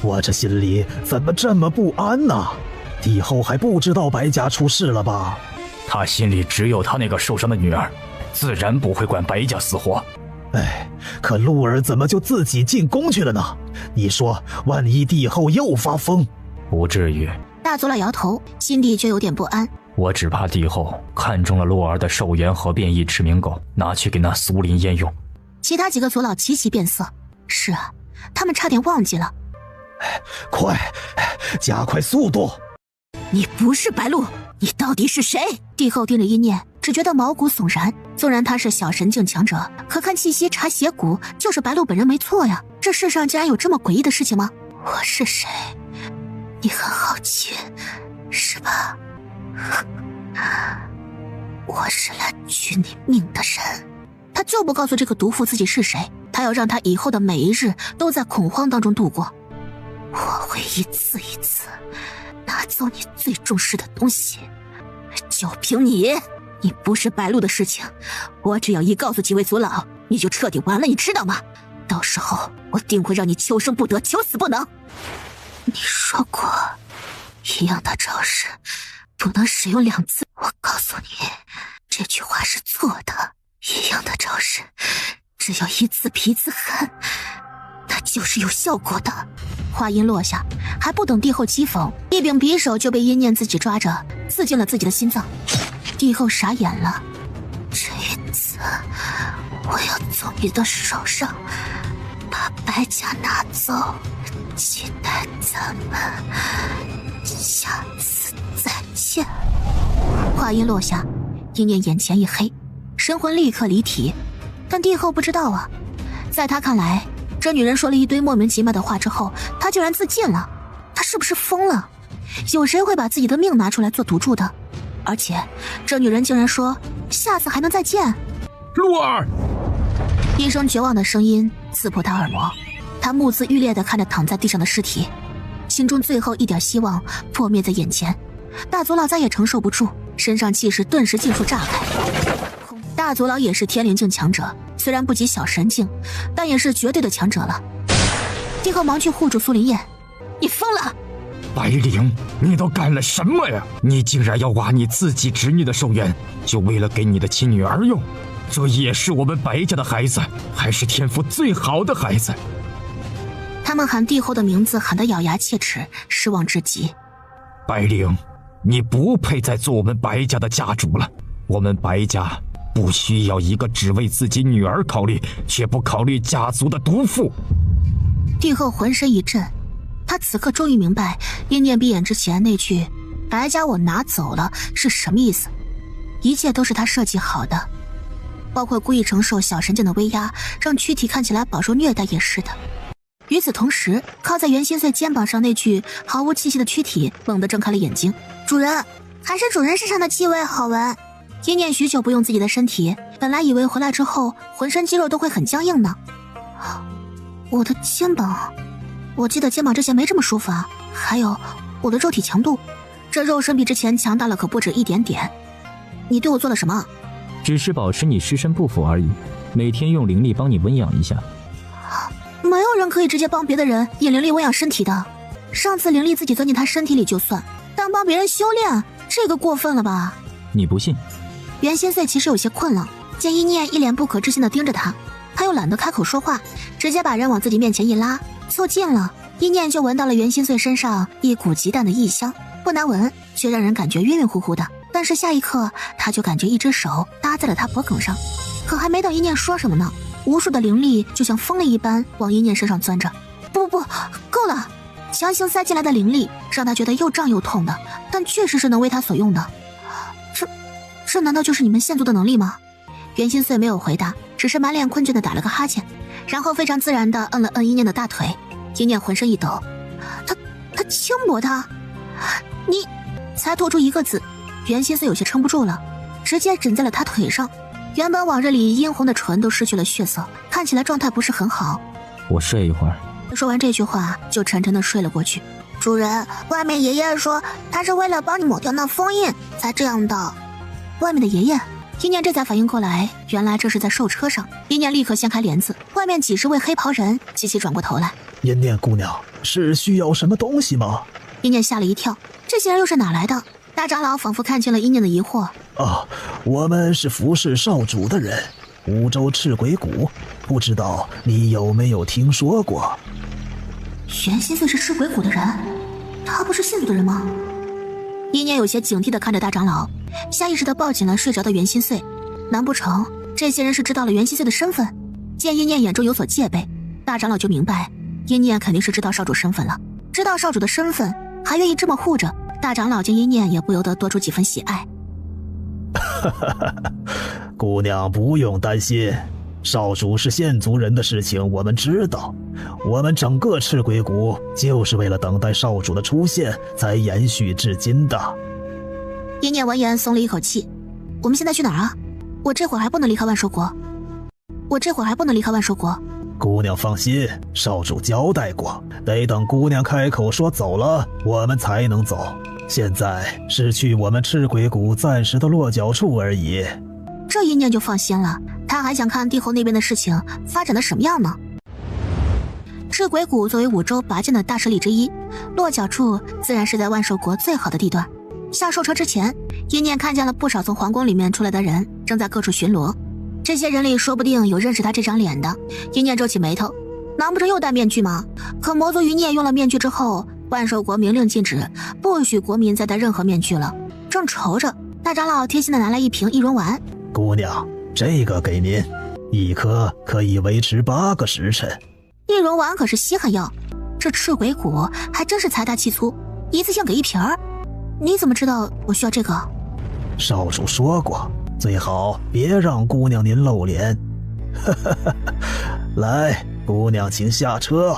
我这心里怎么这么不安呢？帝后还不知道白家出事了吧？他心里只有他那个受伤的女儿，自然不会管白家死活。哎，可鹿儿怎么就自己进宫去了呢？你说，万一帝后又发疯？不至于。大族老摇头，心里却有点不安。我只怕帝后看中了洛儿的寿元和变异赤明狗，拿去给那苏林烟用。其他几个族老齐齐变色。是啊，他们差点忘记了。快，加快速度！你不是白鹿，你到底是谁？帝后盯着一念，只觉得毛骨悚然。纵然他是小神境强者，可看气息查血骨，就是白鹿本人没错呀。这世上竟然有这么诡异的事情吗？我是谁？你很好奇，是吧？我是来取你命的人。他就不告诉这个毒妇自己是谁，他要让他以后的每一日都在恐慌当中度过。我会一次一次拿走你最重视的东西，就凭你不是白鹿的事情，我只要一告诉几位族老，你就彻底完了，你知道吗？到时候我定会让你求生不得，求死不能。你说过，一样的招式不能使用2次。我告诉你，这句话是错的。一样的招式，只要1次比1次狠，那就是有效果的。话音落下，还不等帝后讥讽，一柄匕首就被殷念自己抓着，刺进了自己的心脏。帝后傻眼了，这一次，我要从你的手上把白家拿走，期待咱们下次再见。话音落下，殷念眼前一黑，神魂立刻离体。但帝后不知道啊，在他看来，这女人说了一堆莫名其妙的话之后，她竟然自尽了。她是不是疯了？有谁会把自己的命拿出来做赌注的？而且这女人竟然说下次还能再见。鹿儿！一声绝望的声音刺破他耳膜，他目眦欲裂地看着躺在地上的尸体，心中最后一点希望破灭在眼前。大族老再也承受不住，身上气势顿时尽数炸开。大族老也是天灵境强者，虽然不及小神境，但也是绝对的强者了。帝后忙去护住苏林燕，你疯了！白灵，你都干了什么呀？你竟然要挖你自己侄女的寿元，就为了给你的亲女儿用？这也是我们白家的孩子，还是天赋最好的孩子。他们喊帝后的名字喊得咬牙切齿，失望至极。白灵，你不配再做我们白家的家主了。我们白家不需要一个只为自己女儿考虑，却不考虑家族的毒妇。帝后浑身一震，他此刻终于明白殷念闭眼之前那句“白家我拿走了”是什么意思。一切都是他设计好的，包括故意承受小神境的威压，让躯体看起来饱受虐待也是的。与此同时，靠在袁心碎肩膀上那具毫无气息的躯体猛地睁开了眼睛。主人，还是主人身上的气味好闻。殷念许久不用自己的身体，本来以为回来之后浑身肌肉都会很僵硬呢。我的肩膀，我记得肩膀之前没这么舒服啊。还有我的肉体强度，这肉身比之前强大了可不止一点点。你对我做了什么？只是保持你尸身不腐而已，每天用灵力帮你温养一下。没有人可以直接帮别的人引灵力温养身体的。上次灵力自己钻进他身体里就算，但帮别人修炼，这个过分了吧？你不信？袁心碎其实有些困了，见一念一脸不可置信地盯着他，他又懒得开口说话，直接把人往自己面前一拉，凑近了，一念就闻到了袁心碎身上一股极淡的异香，不难闻，却让人感觉晕晕乎乎的。但是下一刻，他就感觉一只手搭在了他脖颈上，可还没等一念说什么呢，无数的灵力就像疯了一般往一念身上钻着。不，够了！强行塞进来的灵力让他觉得又胀又痛的，但确实是能为他所用的。这难道就是你们现族的能力吗？袁心碎没有回答，只是满脸困倦的打了个哈欠，然后非常自然的摁了摁一念的大腿。一念浑身一抖，他轻薄他，你才吐出一个字，袁心碎有些撑不住了，直接枕在了他腿上。原本往日里殷红的唇都失去了血色，看起来状态不是很好。我睡一会儿。说完这句话，就沉沉的睡了过去。主人，外面爷爷说他是为了帮你抹掉那封印才这样的。外面的爷爷？一念这才反应过来，原来这是在兽车上。一念立刻掀开帘子，外面几十位黑袍人齐齐转过头来。一念姑娘，是需要什么东西吗？一念吓了一跳，这些人又是哪来的？大长老仿佛看清了一念的疑惑。我们是服侍少主的人，五洲赤鬼谷，不知道你有没有听说过？袁心碎是赤鬼谷的人，他不是现族的人吗？一念有些警惕地看着大长老，下意识地抱紧了睡着的袁心碎。难不成这些人是知道了袁心碎的身份？见一念眼中有所戒备，大长老就明白一念肯定是知道少主身份了。知道少主的身份还愿意这么护着，大长老见一念也不由得多出几分喜爱。姑娘不用担心，少主是现族人的事情我们知道，我们整个赤鬼谷就是为了等待少主的出现才延续至今的。一念闻言松了一口气。我们现在去哪儿啊？我这会儿还不能离开万寿国。姑娘放心，少主交代过，得等姑娘开口说走了，我们才能走。现在是去我们赤鬼谷暂时的落脚处而已。这一念就放心了，他还想看帝侯那边的事情发展的什么样呢。赤鬼谷作为五洲拔剑的大势力之一，落脚处自然是在万寿国最好的地段。下兽车之前，一念看见了不少从皇宫里面出来的人正在各处巡逻，这些人里说不定有认识他这张脸的。一念皱起眉头，难不成又戴面具吗？可魔族余孽用了面具之后，万寿国明令禁止，不许国民再戴任何面具了。正愁着，大长老贴心的拿来一瓶易容丸。姑娘，这个给您，一颗可以维持8个时辰。易容丸可是稀罕药，这赤鬼谷还真是财大气粗，一次性给1瓶儿。你怎么知道我需要这个？少主说过，最好别让姑娘您露脸。来，姑娘请下车。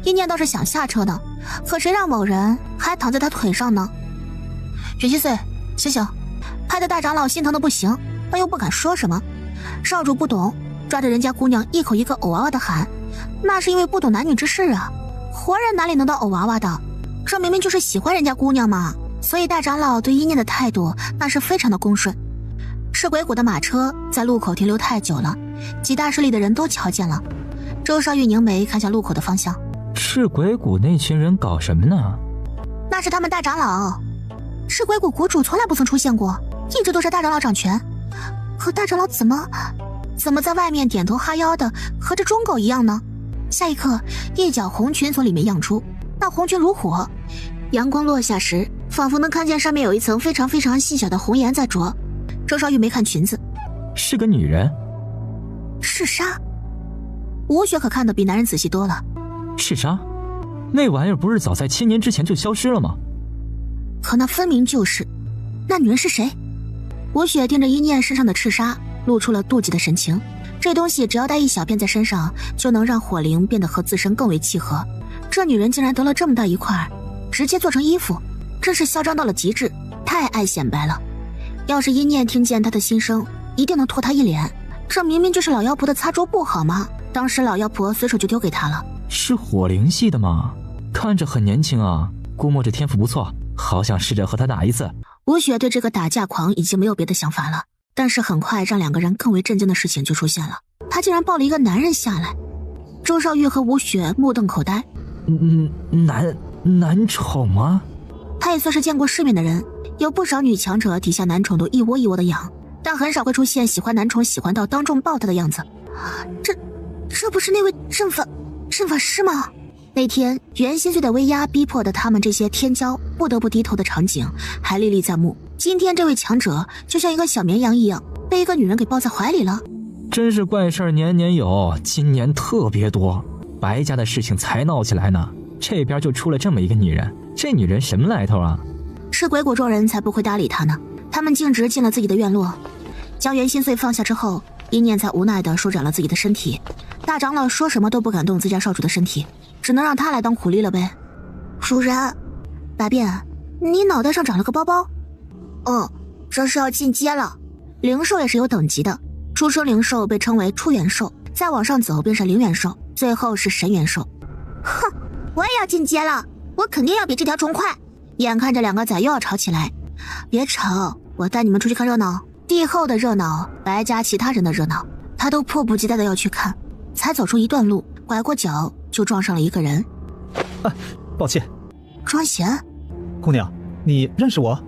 一念倒是想下车呢，可谁让某人还躺在他腿上呢？袁心碎，醒醒！拍得大长老心疼的不行，但又不敢说什么。少主不懂，抓着人家姑娘一口一个偶娃娃的喊，那是因为不懂男女之事啊。活人哪里能当偶娃娃的？这明明就是喜欢人家姑娘嘛。所以大长老对一念的态度那是非常的恭顺。赤鬼谷的马车在路口停留太久了，几大势力的人都瞧见了。周少玉凝眉看向路口的方向。赤鬼谷那群人搞什么呢？那是他们大长老。赤鬼谷谷主从来不曾出现过，一直都是大长老掌权。可大长老怎么在外面点头哈腰的，和这忠狗一样呢？下一刻，一角红裙从里面漾出，那红裙如火，阳光落下时，仿佛能看见上面有一层非常非常细小的红颜在着。周少玉没看裙子，是个女人。是纱。吴雪可看得比男人仔细多了。是纱？那玩意儿不是早在1000年之前就消失了吗？可那分明就是。那女人是谁？吴雪盯着一念身上的赤纱，露出了妒忌的神情。这东西只要带一小片在身上，就能让火灵变得和自身更为契合。这女人竟然得了这么大一块，直接做成衣服，真是嚣张到了极致，太爱显摆了。要是一念听见她的心声，一定能唾她一脸。这明明就是老妖婆的擦桌布好吗？当时老妖婆随手就丢给她了。是火灵系的吗？看着很年轻啊，估摸着天赋不错，好想试着和她打一次。吴雪对这个打架狂已经没有别的想法了，但是很快让两个人更为震惊的事情就出现了，他竟然抱了一个男人下来。周少玉和吴雪目瞪口呆。男宠吗？他也算是见过世面的人，有不少女强者底下男宠都一窝一窝的养，但很少会出现喜欢男宠喜欢到当众抱他的样子。这不是那位阵法师吗？那天袁心碎的威压逼迫的他们这些天骄不得不低头的场景还历历在目。今天这位强者就像一个小绵羊一样，被一个女人给抱在怀里了。真是怪事儿年年有，今年特别多。白家的事情才闹起来呢，这边就出了这么一个女人，这女人什么来头啊？是鬼谷众人才不会搭理他呢。他们径直进了自己的院落，将袁心碎放下之后，一念才无奈地舒展了自己的身体。大长老说什么都不敢动自家少主的身体，只能让他来当苦力了呗。主人，百变，你脑袋上长了个包包。这是要进阶了。灵兽也是有等级的，初生灵兽被称为初元兽，再往上走便是灵元兽，最后是神元兽。哼，我也要进阶了，我肯定要比这条虫快。眼看着两个崽又要吵起来，别吵，我带你们出去看热闹。帝后的热闹，白家其他人的热闹，他都迫不及待的要去看。才走出一段路，拐过角就撞上了一个人。抱歉。庄贤，姑娘，你认识我？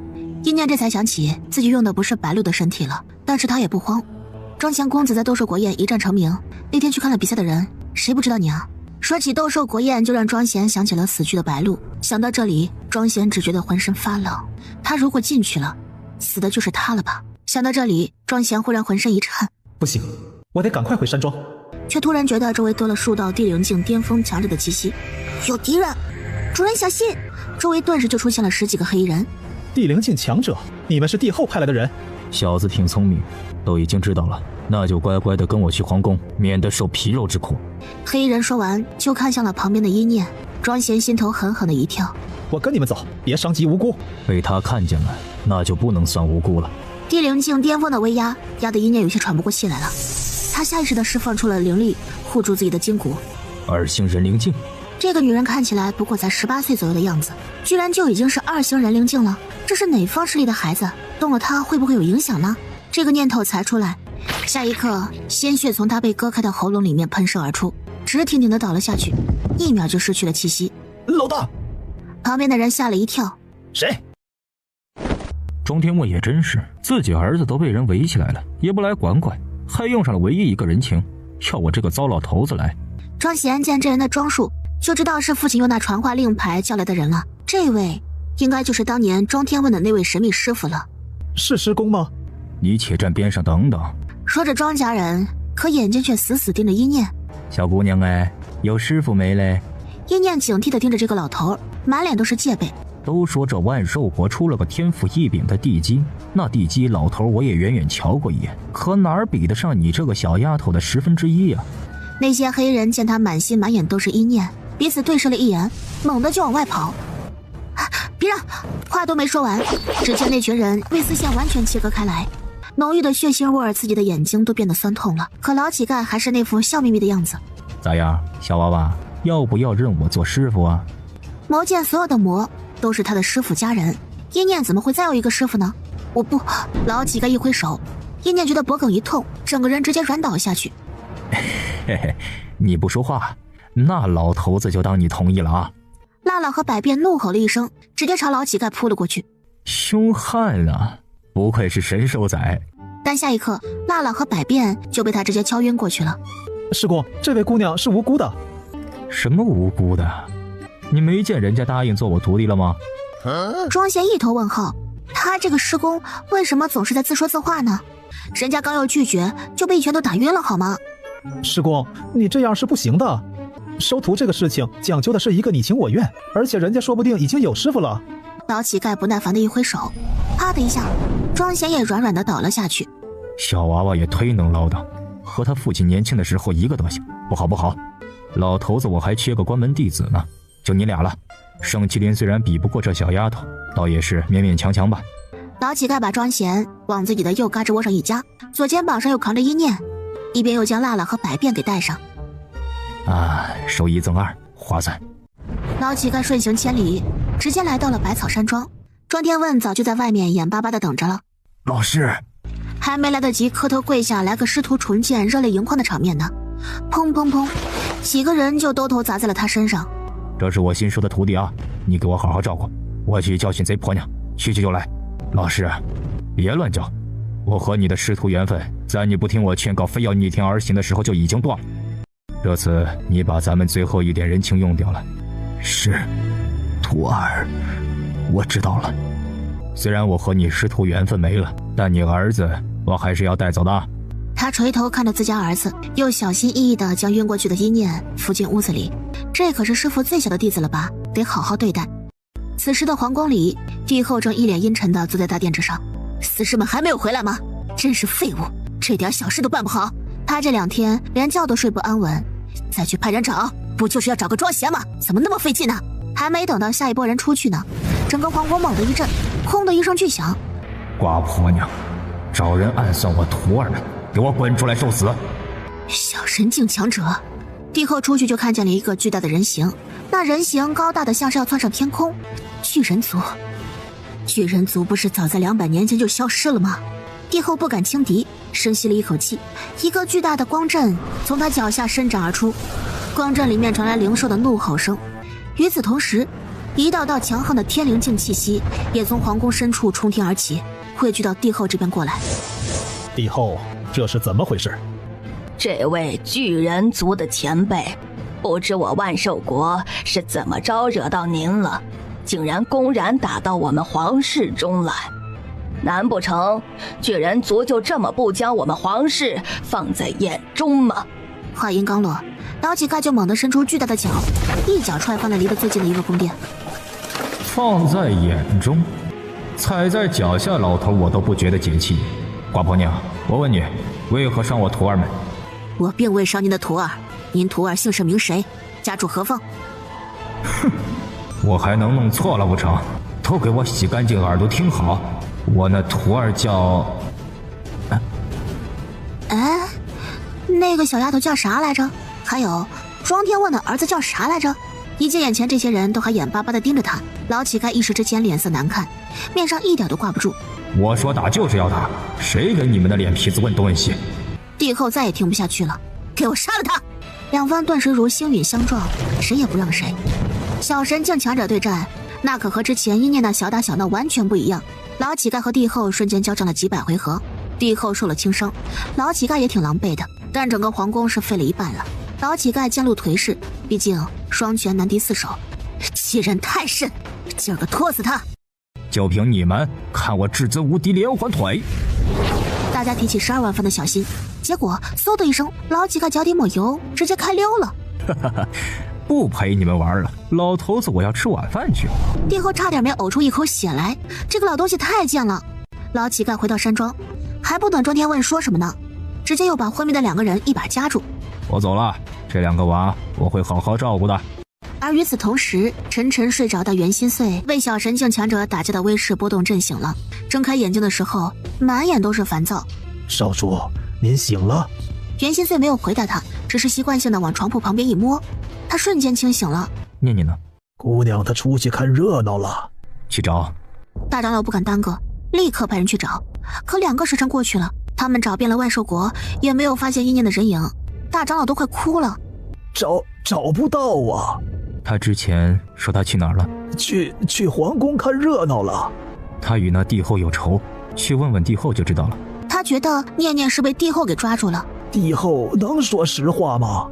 一念这才想起自己用的不是白鹿的身体了，但是他也不慌。庄贤公子在斗兽国宴一战成名，那天去看了比赛的人，谁不知道你啊？说起斗兽国宴，就让庄贤想起了死去的白鹿。想到这里，庄贤只觉得浑身发冷。他如果进去了，死的就是他了吧？想到这里，庄贤忽然浑身一颤。不行，我得赶快回山庄。却突然觉得周围多了数道地灵境巅峰强者的气息，有敌人，主人小心！周围顿时就出现了10几个黑衣人。地灵境强者，你们是帝后派来的人？小子挺聪明，都已经知道了，那就乖乖的跟我去皇宫，免得受皮肉之苦。黑衣人说完，就看向了旁边的一念。庄贤心头狠狠的一跳，我跟你们走，别伤及无辜。被他看见了，那就不能算无辜了。地灵境巅峰的威压，压得一念有些喘不过气来了。他下意识地释放出了灵力，护住自己的筋骨。2星人灵境，这个女人看起来不过才18岁左右的样子，居然就已经是2星人灵境了。这是哪方势力的孩子？动了她会不会有影响呢？这个念头才出来，下一刻，鲜血从他被割开的喉咙里面喷射而出，直挺挺地倒了下去，1秒就失去了气息。老大！旁边的人吓了一跳。谁？庄天墨也真是，自己儿子都被人围起来了，也不来管管，还用上了唯一一个人情，要我这个糟老头子来。庄贤见这人的装束，就知道是父亲用那传话令牌叫来的人了。这位应该就是当年庄天问的那位神秘师傅了。是师公吗？你且站边上等等。说着庄家人，可眼睛却死死盯着一念。小姑娘哎，有师傅没嘞？一念警惕地盯着这个老头，满脸都是戒备。都说这万寿国出了个天赋异禀的地基，那地基老头我也远远瞧过一眼，可哪儿比得上你这个小丫头的1/10啊！那些黑人见他满心满眼都是意念，彼此对视了一眼，猛地就往外跑。别让！话都没说完，只见那群人为丝线完全切割开来，浓郁的血腥味儿刺激的眼睛都变得酸痛了。可老乞丐还是那副笑眯眯的样子。咋样，小娃娃，要不要认我做师傅啊？魔剑所有的魔都是他的师傅家人，一念怎么会再有一个师傅呢？我不！老乞丐一挥手，一念觉得脖梗一痛，整个人直接软倒下去。嘿嘿，你不说话，那老头子就当你同意了啊！辣辣和百变怒吼了一声，直接朝老乞丐扑了过去。凶悍啊，不愧是神兽仔。但下一刻，辣辣和百变就被他直接敲晕过去了。师公，这位姑娘是无辜的。什么无辜的？你没见人家答应做我徒弟了吗？庄贤一头问号，他这个师公为什么总是在自说自话呢？人家刚要拒绝就被一拳头打晕了好吗？师公，你这样是不行的。收徒这个事情讲究的是一个你情我愿，而且人家说不定已经有师傅了。老乞丐不耐烦的一挥手，啪的一下，庄贤也软软的倒了下去。小娃娃也忒能唠叨，和他父亲年轻的时候一个德行。不好不好，老头子我还缺个关门弟子呢，就你俩了。盛麒麟虽然比不过这小丫头，倒也是勉勉强强吧。老乞丐把庄贤往自己的右胳肢窝上一夹，左肩膀上又扛着一念，一边又将辣辣和百变给带上。收1赠2，划算。老乞丐顺行千里，直接来到了百草山庄。庄天问早就在外面眼巴巴的等着了。老师，还没来得及磕头跪下来个师徒重见热泪盈眶的场面呢，砰砰砰，几个人就兜头砸在了他身上。这是我新收的徒弟啊，你给我好好照顾，我去教训贼婆娘，去就来。老师，别乱教，我和你的师徒缘分，在你不听我劝告，非要逆天而行的时候就已经断了。这次你把咱们最后一点人情用掉了，是，徒儿，我知道了。虽然我和你师徒缘分没了，但你儿子我还是要带走的。他垂头看着自家儿子，又小心翼翼地将晕过去的阴念扶进屋子里。这可是师父最小的弟子了吧，得好好对待。此时的皇宫里，帝后正一脸阴沉地坐在大殿之上。死士们还没有回来吗？真是废物，这点小事都办不好。他这2天连觉都睡不安稳，再去派人找，不就是要找个庄闲吗？怎么那么费劲呢？还没等到下一波人出去呢，整个皇宫猛地一震，轰的一声巨响。瓜婆娘，找人暗算我徒儿们，给我滚出来受死！小神境强者。帝后出去就看见了一个巨大的人形，那人形高大的像是要窜上天空。巨人族，巨人族不是早在200年前就消失了吗？帝后不敢轻敌，深吸了一口气，一个巨大的光阵从他脚下伸展而出，光阵里面传来灵兽的怒吼声。与此同时，一道道强横的天灵境气息也从皇宫深处冲天而起，汇聚到帝后这边过来。帝后，这是怎么回事？这位巨人族的前辈，不知我万寿国是怎么招惹到您了，竟然公然打到我们皇室中来。难不成巨人族就这么不将我们皇室放在眼中吗？话音刚落，老乞丐就猛地伸出巨大的脚，一脚踹翻了离得最近的一个宫殿。放在眼中，踩在脚下老头我都不觉得解气。瓜婆娘，我问你，为何伤我徒儿们？我并未伤您的徒儿，您徒儿姓甚名谁，家住何方？哼，我还能弄错了不成？都给我洗干净耳朵听好，我那徒儿叫……那个小丫头叫啥来着？还有庄天问的儿子叫啥来着？一见眼前这些人都还眼巴巴地盯着他，老乞丐一时之间脸色难看，面上一点都挂不住。我说打就是要打，谁给你们的脸皮子问东问西？帝后再也听不下去了，给我杀了他！两方顿时如星陨相撞，谁也不让谁。小神境强者对战，那可和之前阴念那小打小闹完全不一样。老乞丐和帝后瞬间交战了几百回合，帝后受了轻伤，老乞丐也挺狼狈的，但整个皇宫是废了一半了。老乞丐渐露颓势，毕竟双拳难敌4手，欺人太甚，今儿个拖死他！就凭你们，看我至尊无敌连环腿！大家提起12万分的小心，结果嗖的一声，老乞丐脚底抹油，直接开溜了。哈哈哈，不陪你们玩了，老头子我要吃晚饭去。帝后差点没呕出一口血来，这个老东西太贱了。老乞丐回到山庄，还不等庄天问说什么呢，直接又把昏迷的2个人一把夹住。我走了，这2个娃我会好好照顾的。而与此同时，沉沉睡着的袁心碎被小神境强者打架的威势波动震醒了，睁开眼睛的时候满眼都是烦躁。少主，您醒了？袁心碎没有回答他，只是习惯性的往床铺旁边一摸，他瞬间清醒了。念念呢？姑娘她出去看热闹了。去找。大长老不敢耽搁，立刻派人去找。可2个时辰过去了，他们找遍了万寿国，也没有发现阴念的人影。大长老都快哭了。找不到啊。他之前说他去哪儿了？去皇宫看热闹了。他与那帝后有仇，去问问帝后就知道了。他觉得念念是被帝后给抓住了。帝后能说实话吗？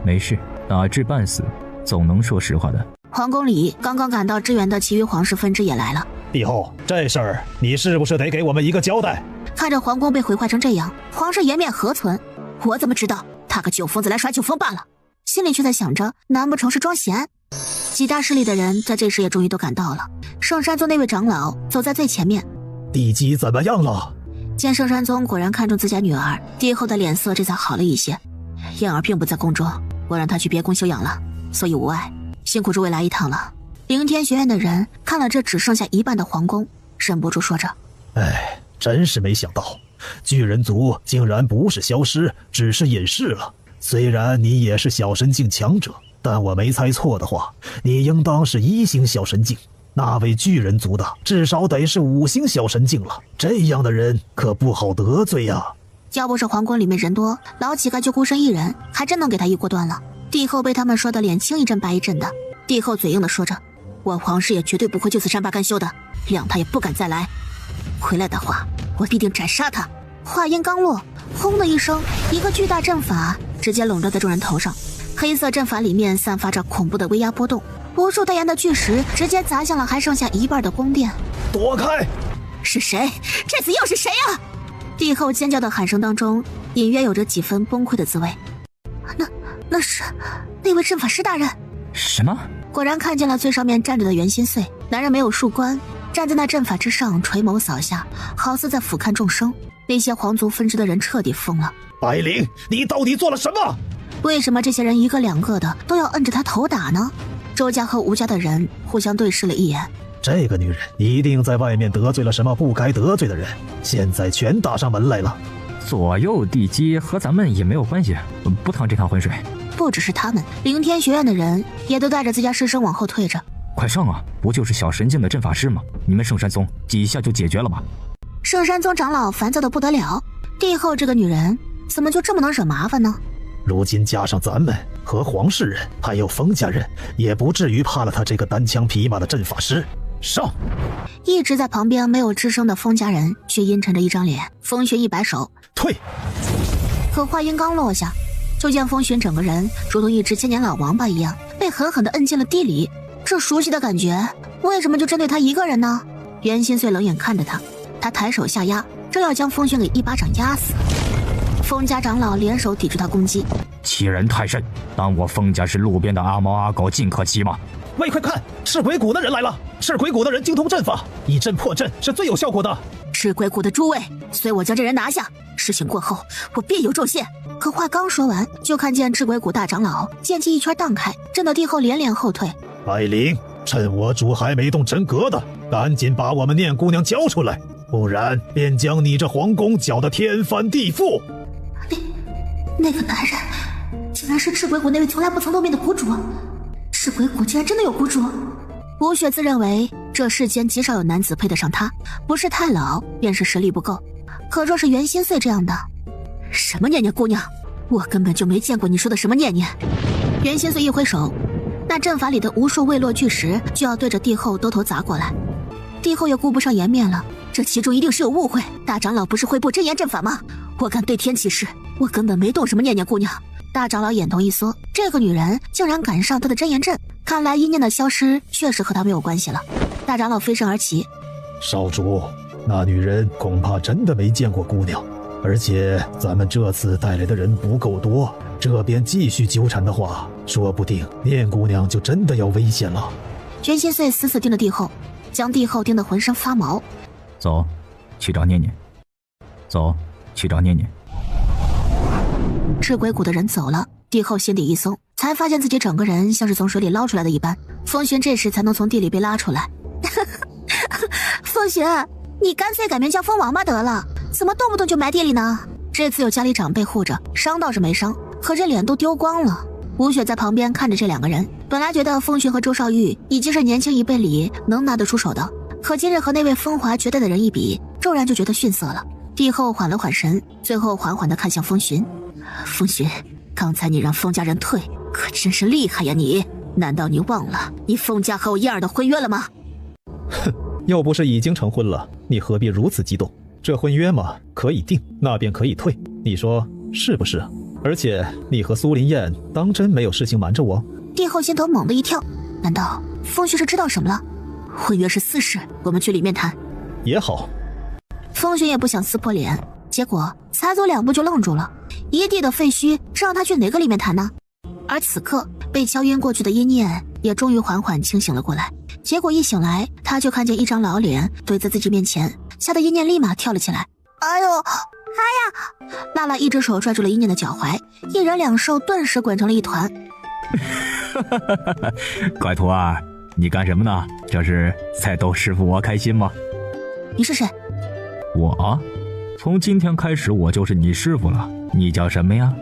没事，打至半死，总能说实话的。皇宫里刚刚赶到支援的其余皇室分支也来了。帝后，这事儿你是不是得给我们一个交代？看着皇宫被毁坏成这样，皇室颜面何存？我怎么知道？他个酒疯子来耍酒疯罢了，心里却在想着，难不成是庄闲？几大势力的人在这时也终于都赶到了。圣山宗那位长老走在最前面。帝姬怎么样了？见圣山宗果然看中自家女儿，帝后的脸色这才好了一些。燕儿并不在宫中，我让她去别宫休养了，所以无碍。辛苦诸位来一趟了。凌天学院的人看了这只剩下一半的皇宫，忍不住说着：真是没想到，巨人族竟然不是消失，只是隐世了。虽然你也是小神境强者，但我没猜错的话，你应当是1星小神境。那位巨人族的至少得是5星小神境了，这样的人可不好得罪呀。要不是皇宫里面人多，老乞丐就孤身一人，还真能给他一锅端了。帝后被他们说的脸青一阵白一阵的，帝后嘴硬的说着：我皇室也绝对不会就此善罢甘休的，谅他也不敢再来。回来的话，我必定斩杀他。话音刚落，轰的一声，一个巨大阵法直接笼罩在众人头上。黑色阵法里面散发着恐怖的威压波动，无数代言的巨石直接砸向了还剩下一半的宫殿。躲开！是谁？这次又是谁啊？帝后尖叫的喊声当中，隐约有着几分崩溃的滋味。那是那位阵法师大人。什么？果然看见了最上面站着的袁心碎，男人没有束冠，站在那阵法之上，垂眸扫下，好似在俯瞰众生。那些皇族分支的人彻底疯了。白灵，你到底做了什么？为什么这些人一个两个的都要摁着他头打呢？周家和吴家的人互相对视了一眼。这个女人一定在外面得罪了什么不该得罪的人，现在全打上门来了。左右地基和咱们也没有关系，不趟这趟浑水。不只是他们，凌天学院的人也都带着自家师生往后退着。快上啊！不就是小神境的阵法师吗？你们圣山宗几下就解决了吧？圣山宗长老烦躁的不得了，帝后这个女人怎么就这么能惹麻烦呢？如今加上咱们和黄氏人还有封家人，也不至于怕了他这个单枪匹马的阵法师。上！一直在旁边没有吱声的封家人却阴沉着一张脸。风寻一摆手，退！可话音刚落下，就见风寻整个人如同一只千年老王八一样被狠狠地摁进了地里。这熟悉的感觉为什么就针对他一个人呢？袁心碎冷眼看着他，他抬手下压，正要将风寻给一巴掌压死。封家长老联手抵制他攻击。欺人太甚，当我封家是路边的阿猫阿狗尽可欺吗？喂，快看，赤鬼谷的人来了！赤鬼谷的人精通阵法，以阵破阵是最有效果的。赤鬼谷的诸位，随我将这人拿下。事情过后，我必有重谢。可话刚说完，就看见赤鬼谷大长老剑气一圈荡开，震得帝后连连后退。白灵，趁我主还没动真格的，赶紧把我们念姑娘交出来，不然便将你这皇宫搅得天翻地覆。那个男人竟然是赤鬼谷那位从来不曾露面的谷主。赤鬼谷竟然真的有谷主。吴雪自认为这世间极少有男子配得上他，不是太老，便是实力不够。可若是袁心碎这样的，什么念念姑娘，我根本就没见过你说的什么念念。袁心碎一挥手，那阵法里的无数未落巨石就要对着帝后兜头砸过来。帝后也顾不上颜面了，这其中一定是有误会。大长老不是会布真言阵法吗？我敢对天起誓，我根本没动什么念念姑娘。大长老眼瞳一缩，这个女人竟然敢上他的真言阵，看来一念的消失确实和他没有关系了。大长老飞身而起，少主，那女人恐怕真的没见过姑娘，而且咱们这次带来的人不够多，这边继续纠缠的话，说不定念姑娘就真的要危险了。袁心碎死死盯着帝后，将帝后盯得浑身发毛。走，去找念念。走，去找念念。赤鬼谷的人走了，帝后心底一松，才发现自己整个人像是从水里捞出来的一般。风寻这时才能从地里被拉出来。风寻，你干脆改名叫风王八得了，怎么动不动就埋地里呢？这次有家里长辈护着，伤倒是没伤，可这脸都丢光了。吴雪在旁边看着这两个人，本来觉得风寻和周少玉已经是年轻一辈里能拿得出手的，可今日和那位风华绝代的人一比，骤然就觉得逊色了。帝后缓了缓神，最后缓缓地看向风寻。风寻，刚才你让风家人退，可真是厉害呀你！难道你忘了你风家和我燕儿的婚约了吗？哼，又不是已经成婚了，你何必如此激动？这婚约嘛，可以定，那便可以退，你说是不是？而且你和苏林燕当真没有事情瞒着我？帝后心头猛地一跳，难道风寻是知道什么了？婚约是私事，我们去里面谈。也好。风寻也不想撕破脸，结果才走两步就愣住了，一地的废墟，这让他去哪个里面谈呢？而此刻被敲晕过去的阴念也终于缓缓清醒了过来，结果一醒来，他就看见一张老脸怼在自己面前，吓得阴念立马跳了起来。哎呦，哎呀！娜娜一只手拽住了阴念的脚踝，一人两兽顿时滚成了一团。乖徒儿，你干什么呢？这是在逗师傅我开心吗？你是谁？我，从今天开始我就是你师傅了。你叫什么呀？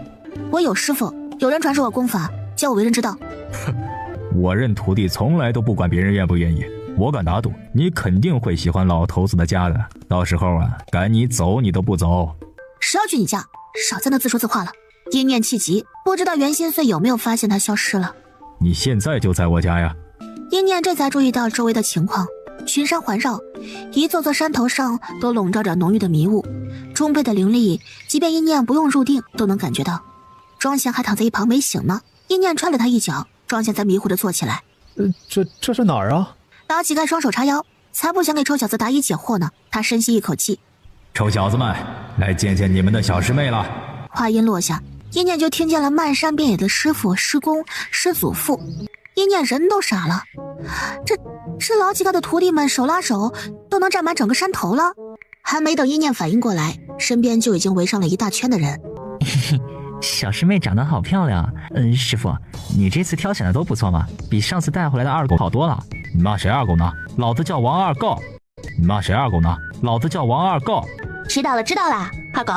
我有师傅，有人传授我功法，教我为人之道。我认徒弟从来都不管别人愿不愿意，我敢打赌，你肯定会喜欢老头子的家的。到时候啊，赶你走你都不走。谁要去你家？少在那自说自话了。阴念气急，不知道袁心碎有没有发现他消失了。你现在就在我家呀？阴念这才注意到周围的情况，群山环绕，一座座山头上都笼罩着浓郁的迷雾，中辈的灵力，即便阴念不用入定都能感觉到。庄贤还躺在一旁没醒呢，阴念踹了他一脚，庄贤才迷糊着坐起来。这是哪儿啊？老乞丐双手叉腰，才不想给臭小子答疑解惑呢。他深吸一口气，臭小子们，来见见你们的小师妹了。话音落下，一念就听见了漫山遍野的师傅、师公、师祖父。一念人都傻了，这老乞丐的徒弟们手拉手都能站满整个山头了。还没等一念反应过来，身边就已经围上了一大圈的人。小师妹长得好漂亮，师傅，你这次挑选的都不错嘛，比上次带回来的二狗好多了。你骂谁二狗呢？老子叫王二狗。你骂谁二狗呢？老子叫王二狗。知道了，二狗。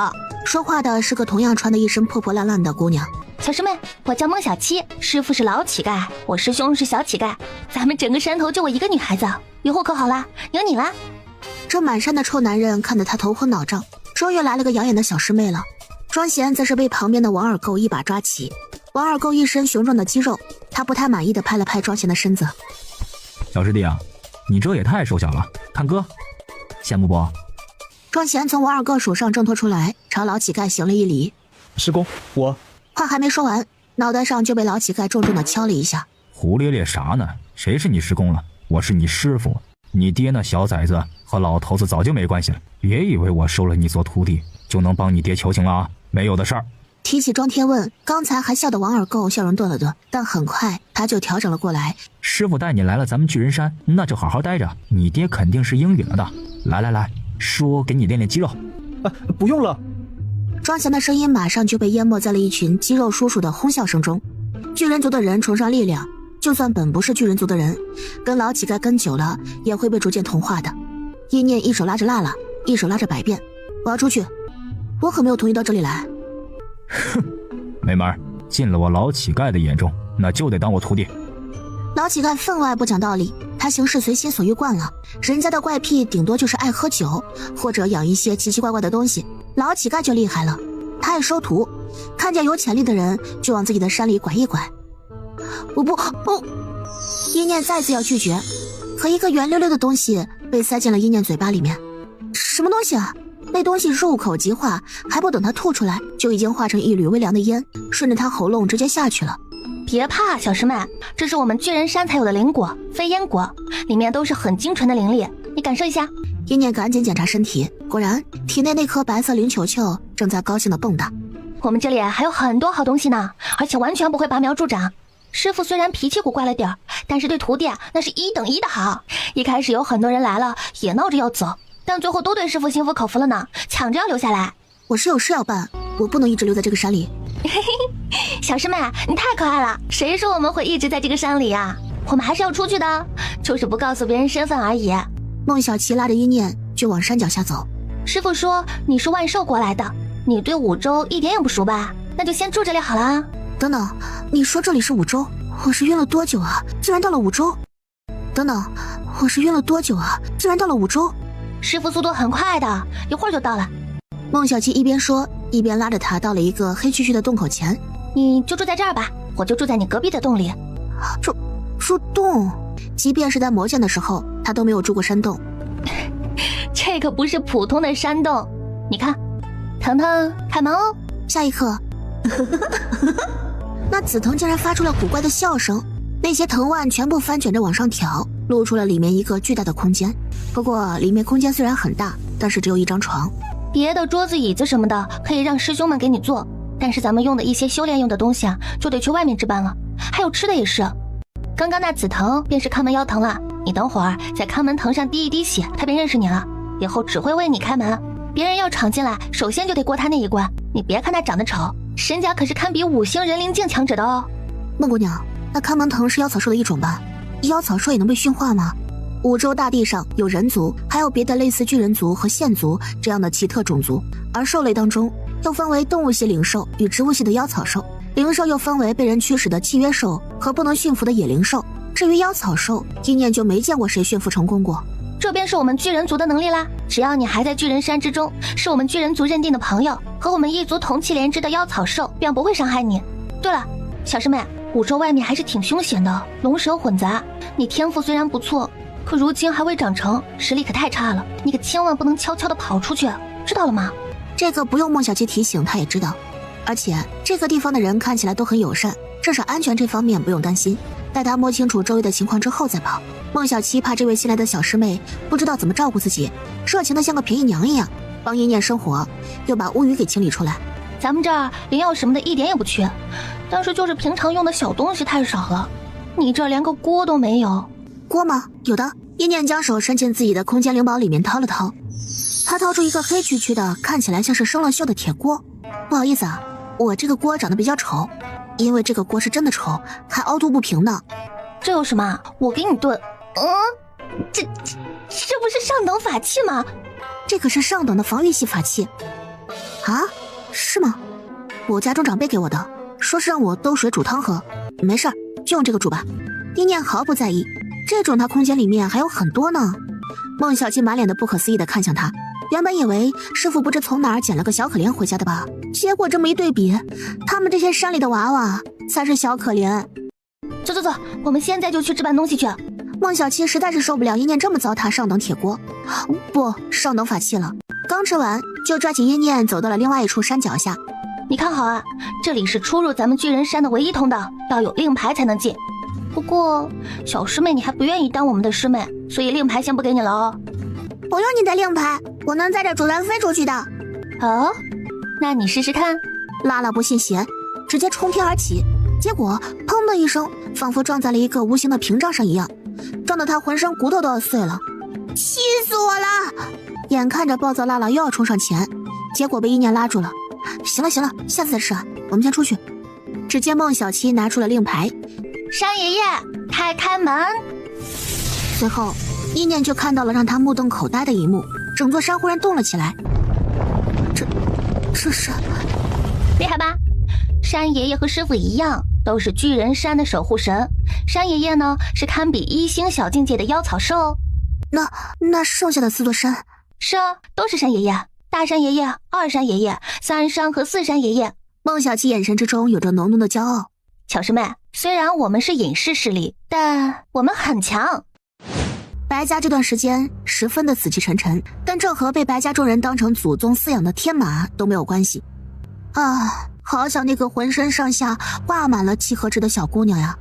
说话的是个同样穿的一身破破烂烂的姑娘。小师妹，我叫孟小七，师傅是老乞丐，我师兄是小乞丐，咱们整个山头就我一个女孩子，以后可好啦，有你啦。这满山的臭男人看得他头昏脑胀，终于来了个养眼的小师妹了。庄贤则是被旁边的王二狗一把抓起。王二狗一身雄壮的肌肉，他不太满意的拍了拍庄贤的身子。小师弟啊，你这也太瘦小了，看哥，羡慕不？庄贤从王二狗手上挣脱出来，朝老乞丐行了一礼。师公，我……话还没说完，脑袋上就被老乞丐重重的敲了一下。胡咧咧啥呢？谁是你师公了？我是你师傅。你爹那小崽子和老头子早就没关系了，别以为我收了你做徒弟就能帮你爹求情了啊！没有的事儿。提起庄天问，刚才还笑的王二狗笑容顿了顿，但很快他就调整了过来。师傅带你来了咱们巨人山，那就好好待着，你爹肯定是应允了的。来，叔给你练练肌肉。不用了。庄贤的声音马上就被淹没在了一群肌肉叔叔的哄笑声中。巨人族的人崇尚力量，就算本不是巨人族的人，跟老乞丐跟久了也会被逐渐同化的。一念一手拉着辣辣，一手拉着百变，我要出去，我可没有同意到这里来。哼，没门，进了我老乞丐的眼中，那就得当我徒弟。老乞丐分外不讲道理，他行事随心所欲惯了，人家的怪癖顶多就是爱喝酒，或者养一些奇奇怪怪的东西。老乞丐就厉害了，他爱收徒，看见有潜力的人就往自己的山里拐一拐。不，一念再次要拒绝，可一个圆溜溜的东西被塞进了一念嘴巴里面。什么东西啊？那东西入口即化，还不等他吐出来，就已经化成一缕微凉的烟，顺着他喉咙直接下去了。别怕，小师妹，这是我们巨人山才有的灵果，飞烟果，里面都是很精纯的灵力，你感受一下。一念赶紧检查身体，果然体内那颗白色灵球球正在高兴的蹦跶。我们这里还有很多好东西呢，而且完全不会拔苗助长。师傅虽然脾气古怪了点，但是对徒弟那是1等1的好。一开始有很多人来了，也闹着要走，但最后都对师傅心服口服了呢，抢着要留下来。我是有事要办，我不能一直留在这个山里。小师妹，你太可爱了，谁说我们会一直在这个山里啊？我们还是要出去的，就是不告诉别人身份而已。孟小琪拉着一念就往山脚下走。师傅说你是万寿国来的，你对五州一点也不熟吧？那就先住这里好了。等等，你说这里是五州？我是晕了多久啊？竟然到了五州！等等，我是晕了多久啊？竟然到了五州！师傅速度很快的，一会儿就到了。孟小琪一边说，一边拉着他到了一个黑黢黢的洞口前。你就住在这儿吧，我就住在你隔壁的洞里。住洞？即便是在魔剑的时候，他都没有住过山洞。这可不是普通的山洞，你看，腾腾开门哦。下一刻，那紫藤竟然发出了古怪的笑声，那些藤蔓全部翻卷着往上挑，露出了里面一个巨大的空间。不过里面空间虽然很大，但是只有一张床。别的桌子椅子什么的可以让师兄们给你做，但是咱们用的一些修炼用的东西啊，就得去外面置办了。还有吃的也是，刚刚那紫藤便是看门妖藤了，你等会儿在看门藤上滴一滴血，他便认识你了，以后只会为你开门。别人要闯进来，首先就得过他那一关。你别看他长得丑，身家可是堪比5星人灵境强者的哦。孟姑娘，那看门藤是妖草兽的一种吧？妖草兽也能被驯化吗？五洲大地上有人族，还有别的类似巨人族和线族这样的奇特种族，而兽类当中又分为动物系灵兽与植物系的妖草兽，灵兽又分为被人驱使的契约兽和不能驯服的野灵兽。至于妖草兽，一念就没见过谁驯服成功过。这便是我们巨人族的能力啦，只要你还在巨人山之中，是我们巨人族认定的朋友，和我们一族同气连枝的妖草兽便不会伤害你。对了，小师妹，五洲外面还是挺凶险的，龙蛇混杂，你天赋虽然不错，可如今还未长成，实力可太差了，你可千万不能悄悄地跑出去，知道了吗？这个不用孟小琪提醒，他也知道。而且这个地方的人看起来都很友善，至少安全这方面不用担心。待他摸清楚周围的情况之后再跑。孟小七怕这位新来的小师妹不知道怎么照顾自己，热情的像个便宜娘一样，帮一念生火，又把乌鱼给清理出来。咱们这儿灵药什么的一点也不缺，但是就是平常用的小东西太少了。你这儿连个锅都没有。锅吗？有的。一念将手伸进自己的空间灵宝里面掏了掏，他掏出一个黑黢黢的，看起来像是生了锈的铁锅。不好意思啊，我这个锅长得比较丑，因为这个锅是真的丑，还凹凸不平的。这有什么？我给你炖。这不是上等法器吗？这可是上等的防御系法器。啊？是吗？我家中长辈给我的，说是让我兜水煮汤喝。没事儿，就用这个煮吧。一念毫不在意，这种他空间里面还有很多呢。孟小七满脸的不可思议地看向他，原本以为师傅不知从哪儿捡了个小可怜回家的吧，结果这么一对比，他们这些山里的娃娃才是小可怜。走，我们现在就去置办东西去。孟小七实在是受不了一念这么糟蹋上等铁锅，不，上等法器了。刚吃完就抓起一念走到了另外一处山脚下。你看好啊，这里是出入咱们巨人山的唯一通道，要有令牌才能进。不过小师妹你还不愿意当我们的师妹，所以令牌先不给你了哦。不用你的令牌，我能载着主人飞出去的。哦，那你试试看。拉拉不信邪，直接冲天而起，结果砰的一声，仿佛撞在了一个无形的屏障上一样，撞得他浑身骨头都要碎了。气死我了！眼看着暴躁拉拉又要冲上前，结果被一念拉住了。行了，下次再试啊，我们先出去。只见孟小七拿出了令牌，山爷爷开门。随后一念就看到了让他目瞪口呆的一幕，整座山忽然动了起来。这是厉害吧？山爷爷和师傅一样，都是巨人山的守护神。山爷爷呢，是堪比1星小境界的妖草兽。那剩下的4座山？是啊，都是山爷爷。大山爷爷、二山爷爷、3山和4山爷爷。孟小七眼神之中有着浓浓的骄傲。巧师妹，虽然我们是隐士势力，但我们很强。白家这段时间十分的死气沉沉，但这和被白家众人当成祖宗饲养的天马都没有关系。啊，好想那个浑身上下挂满了契合值的小姑娘呀！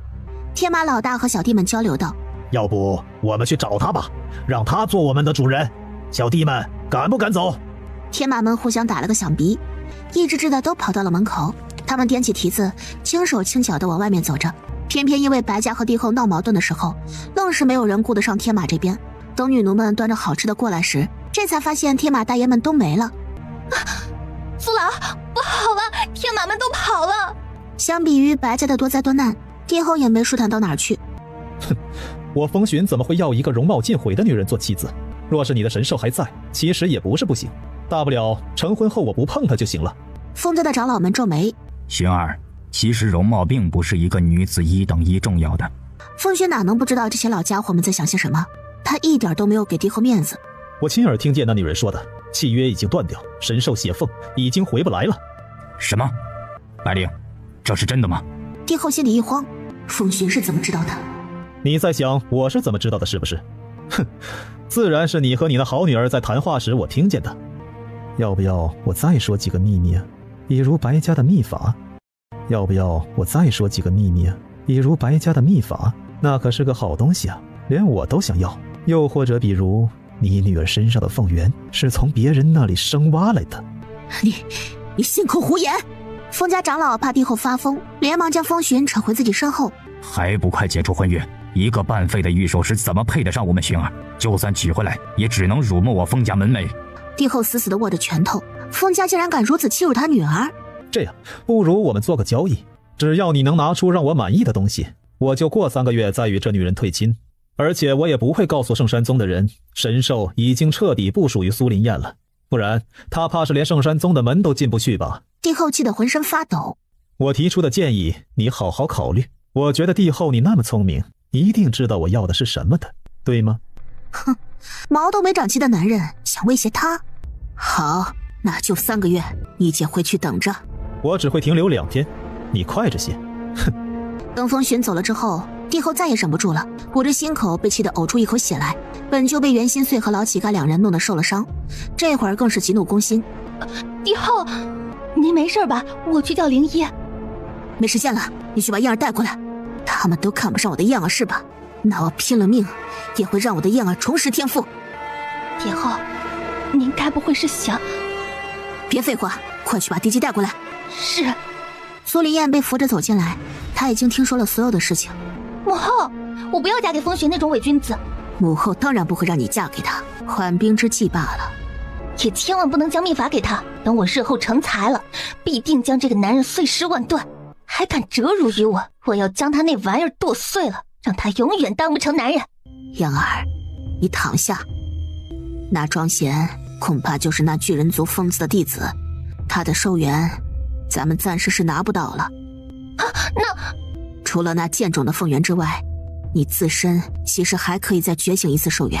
天马老大和小弟们交流道：要不我们去找他吧，让他做我们的主人。小弟们敢不敢走？天马们互相打了个响鼻，一只只的都跑到了门口。他们踮起蹄子，轻手轻脚的往外面走着。偏偏因为白家和帝后闹矛盾的时候，愣是没有人顾得上天马这边。等女奴们端着好吃的过来时，这才发现天马大爷们都没了。苏老，不好了，天马们都跑了。相比于白家的多灾多难，帝后也没舒坦到哪儿去。哼，我风寻怎么会要一个容貌尽毁的女人做妻子？若是你的神兽还在，其实也不是不行，大不了成婚后我不碰她就行了。风家的长老们皱眉：寻儿，其实容貌并不是一个女子1等1重要的。风轩哪能不知道这些老家伙们在想些什么？他一点都没有给帝后面子。我亲耳听见那女人说的，契约已经断掉，神兽血凤已经回不来了。什么？白灵，这是真的吗？帝后心里一慌，风轩是怎么知道的？你在想我是怎么知道的是不是？哼，自然是你和你的好女儿在谈话时我听见的。要不要我再说几个秘密啊？比如白家的秘法。要不要我再说几个秘密啊？比如白家的秘法，那可是个好东西啊，连我都想要。又或者比如你女儿身上的凤元是从别人那里生挖来的。你信口胡言！风家长老怕帝后发疯，连忙将风寻扯回自己身后。还不快解除婚约！一个半废的御兽师怎么配得上我们寻儿？就算娶回来，也只能辱没我风家门楣。帝后死死地握着拳头，风家竟然敢如此欺辱他女儿。这样，不如我们做个交易，只要你能拿出让我满意的东西，我就过3个月再与这女人退亲。而且我也不会告诉圣山宗的人，神兽已经彻底不属于苏林燕了，不然他怕是连圣山宗的门都进不去吧。帝后气得浑身发抖。我提出的建议你好好考虑，我觉得帝后你那么聪明，一定知道我要的是什么的，对吗？哼，毛都没长齐的男人想威胁他？好，那就3个月，你姐回去等着。我只会停留2天，你快着些。哼！等风寻走了之后，帝后再也忍不住了，捂着心口被气得呕出一口血来。本就被袁心碎和老乞丐2人弄得受了伤，这会儿更是急怒攻心。帝后，您没事吧？我去叫灵医。没时间了，你去把燕儿带过来。他们都看不上我的燕儿是吧？那我拼了命也会让我的燕儿重拾天赋。帝后，您该不会是想……别废话，快去把地基带过来。是。苏林燕被扶着走进来，她已经听说了所有的事情。母后，我不要嫁给风雪那种伪君子。母后当然不会让你嫁给他，缓兵之计罢了。也千万不能将秘法给他，等我日后成才了，必定将这个男人碎尸万段。还敢折辱于我，我要将他那玩意儿剁碎了，让他永远当不成男人。燕儿，你躺下。那庄贤恐怕就是那巨人族疯子的弟子，他的寿元咱们暂时是拿不到了。啊，那除了那剑种的凤元之外，你自身其实还可以再觉醒一次寿元，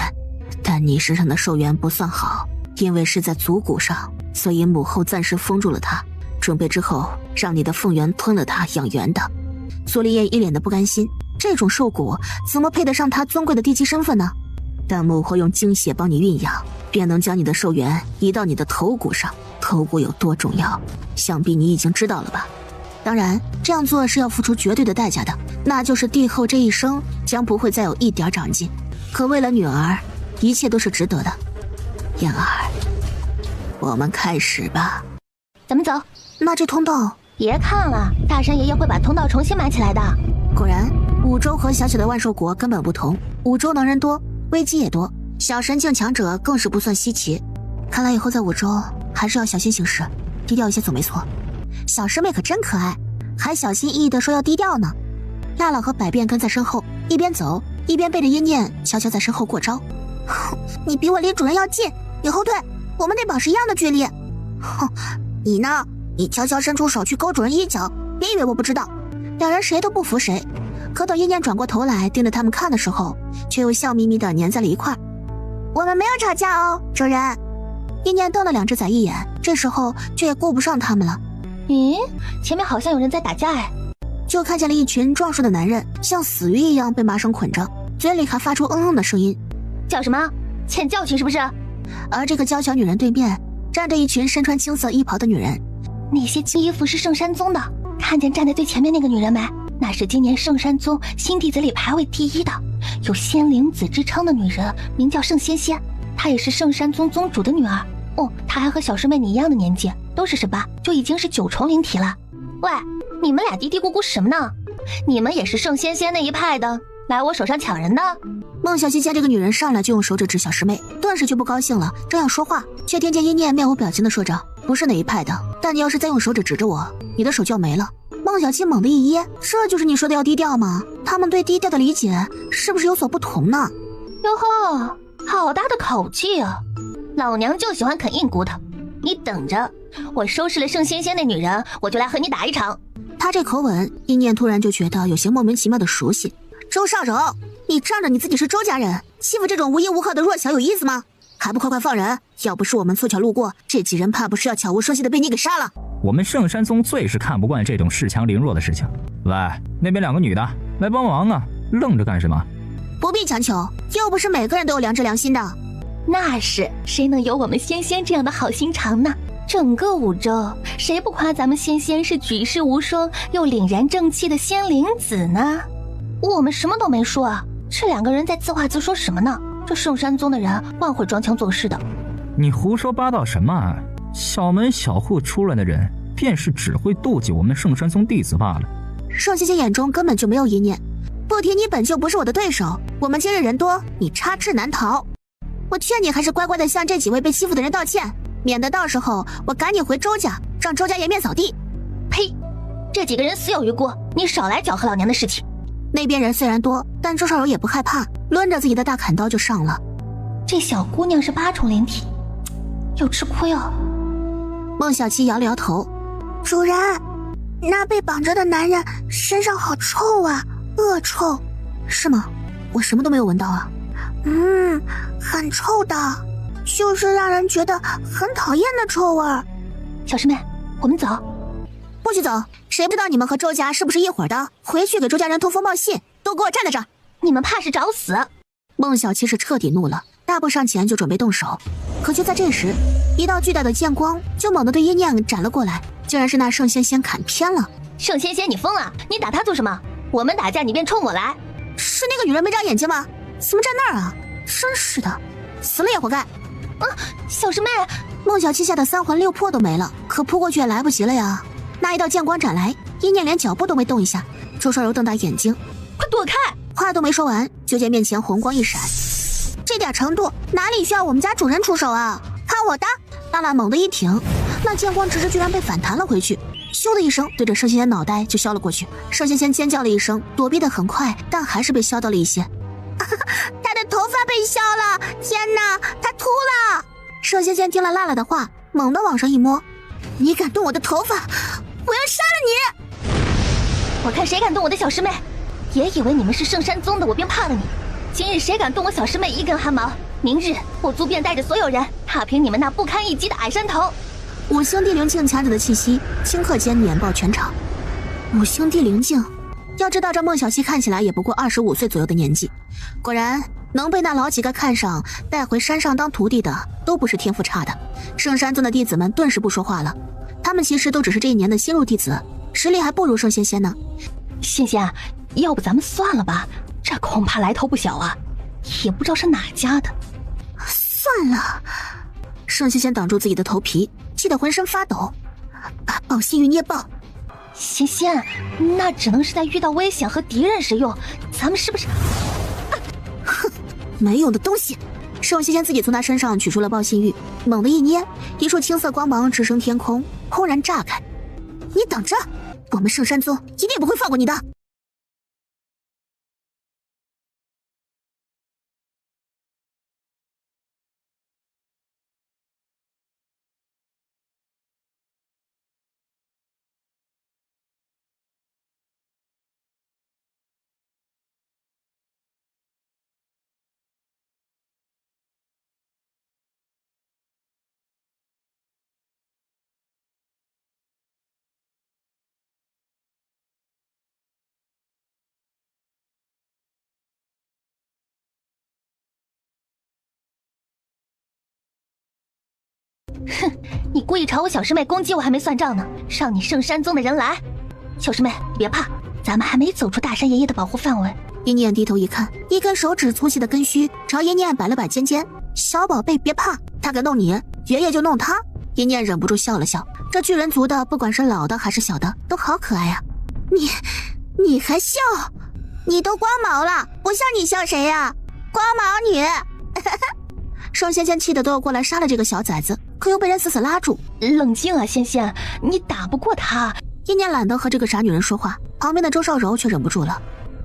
但你身上的寿元不算好，因为是在足骨上，所以母后暂时封住了它，准备之后让你的凤元吞了它养元的。苏丽叶一脸的不甘心，这种兽骨怎么配得上他尊贵的地基身份呢？但母后用精血帮你运养，便能将你的寿元移到你的头骨上。头骨有多重要，想必你已经知道了吧？当然，这样做是要付出绝对的代价的，那就是帝后这一生将不会再有一点长进。可为了女儿，一切都是值得的。燕儿，我们开始吧。咱们走。那这通道……别看了，大山爷爷会把通道重新埋起来的。果然，五州和小小的万寿国根本不同。五州能人多，危机也多，小神境强者更是不算稀奇。看来以后在五州还是要小心行事，低调一些总没错。小师妹可真可爱，还小心翼翼地说要低调呢。辣辣和百变跟在身后，一边走一边背着阴念悄悄在身后过招。你比我离主人要近，你后退，我们得保持一样的距离。哼，你呢？你悄悄伸出手去勾主人衣角，别以为我不知道。两人谁都不服谁，可等阴念转过头来盯着他们看的时候，却又笑眯眯地粘在了一块。我们没有吵架哦，主人。阴念瞪了两只仔一眼，这时候却也顾不上他们了。咦，前面好像有人在打架哎！就看见了一群壮硕的男人，像死鱼一样被麻绳捆着，嘴里还发出的声音。叫什么？欠教训是不是？而这个娇小女人对面站着一群身穿青色衣袍的女人。那些衣服是圣山宗的，看见站在最前面那个女人没？那是今年圣山宗新弟子里排位第一的，有仙灵子之称的女人，名叫圣仙仙，她也是圣山宗宗主的女儿。哦，她还和小师妹你一样的年纪，都是18，就已经是9重灵体了。喂，你们俩嘀嘀咕咕什么呢？你们也是圣仙仙那一派的，来我手上抢人的？孟小七见这个女人上来就用手指指小师妹，顿时就不高兴了，正要说话，却听见阴念面无表情地说着：“不是哪一派的，但你要是再用手指指着我，你的手就要没了。”孟小七猛地一噎，这就是你说的要低调吗？他们对低调的理解是不是有所不同呢？哟呵，好大的口气啊！老娘就喜欢啃硬骨头，你等着，我收拾了圣仙仙那女人，我就来和你打一场。他这口吻，阴念突然就觉得有些莫名其妙的熟悉。周少柔，你仗着你自己是周家人，欺负这种无依无靠的弱小有意思吗？还不快快放人！要不是我们凑巧路过，这几人怕不是要悄无声息的被你给杀了。我们圣山宗最是看不惯这种恃强凌弱的事情。喂，那边2个女的来帮忙啊，愣着干什么？不必强求，又不是每个人都有良知良心的。那是，谁能有我们仙仙这样的好心肠呢？整个五州，谁不夸咱们仙仙是举世无双又凛然正气的仙灵子呢？我们什么都没说啊，这2个人在自话自说什么呢？这圣山宗的人万会装腔作势的。你胡说八道什么？小门小户出来的人，便是只会妒忌我们圣山宗弟子罢了。圣仙仙眼中根本就没有阴念，不提你本就不是我的对手，我们今日人多，你插翅难逃。我劝你还是乖乖的向这几位被欺负的人道歉，免得到时候我赶你回周家，让周家颜面扫地。呸！这几个人死有余辜，你少来搅和老娘的事情。那边人虽然多，但周少柔也不害怕，抡着自己的大砍刀就上了。这小姑娘是8重灵体，有吃亏哦。孟小七摇了摇头，主人，那被绑着的男人身上好臭啊，恶臭。是吗？我什么都没有闻到啊。很臭的，就是让人觉得很讨厌的臭味。小师妹，我们走。不许走，谁不知道你们和周家是不是一伙的？回去给周家人通风报信，都给我站在这儿！你们怕是找死！孟小七是彻底怒了，大步上前就准备动手，可就在这时，一道巨大的剑光就猛地对阴念斩了过来，竟然是那圣仙仙砍偏了。圣仙仙，你疯了？你打他做什么？我们打架你便冲我来，是那个女人没长眼睛吗？怎么站那儿啊？真是的，死了也活该。小师妹，孟小七吓得三魂六魄都没了，可扑过去也来不及了呀。那一道剑光斩来，一念连脚步都没动一下。周少柔瞪大眼睛，快躲开！话都没说完，就见面前红光一闪。这点程度哪里需要我们家主人出手啊？看我的！娜娜猛地一挺，那剑光直直居然被反弹了回去，咻的一声对着盛仙仙脑袋就削了过去。盛仙仙尖叫了一声，躲避得很快，但还是被削到了一些。他的头发被削了！天哪，他秃了！盛仙仙听了娜娜的话，猛地往上一摸，你敢动我的头发，我要杀了你！我看谁敢动我的小师妹！别以为你们是圣山宗的，我便怕了你。今日谁敢动我小师妹一根汗毛，明日我族便带着所有人踏平你们那不堪一击的矮山头。五星地灵境强者的气息顷刻间碾爆全场。五星地灵境，要知道这孟小希看起来也不过25岁左右的年纪，果然能被那老几个看上带回山上当徒弟的都不是天赋差的。圣山宗的弟子们顿时不说话了，他们其实都只是这一年的新入弟子，实力还不如圣仙仙呢。仙仙，要不咱们算了吧，这恐怕来头不小啊，也不知道是哪家的。算了。圣仙仙挡住自己的头皮，气得浑身发抖，把爆心玉捏爆。仙仙，那只能是在遇到危险和敌人时用，咱们是不是？哼，没用的东西！圣仙仙自己从他身上取出了爆心玉，猛地一捏，一束青色光芒直升天空，轰然炸开。你等着，我们圣山宗一定不会放过你的！哼，你故意朝我小师妹攻击我还没算账呢，让你圣山宗的人来。小师妹，你别怕，咱们还没走出大山爷爷的保护范围。一念低头一看，一根手指粗细的根须朝一念摆了摆尖尖。小宝贝别怕，他敢弄你，爷爷就弄他。一念忍不住笑了笑，这巨人族的不管是老的还是小的都好可爱啊。你还笑？你都光毛了，不像你笑谁呀？光毛女。圣仙仙气得都要过来杀了这个小崽子，可又被人死死拉住。冷静啊，仙仙，你打不过他。一念懒得和这个傻女人说话，旁边的周少柔却忍不住了。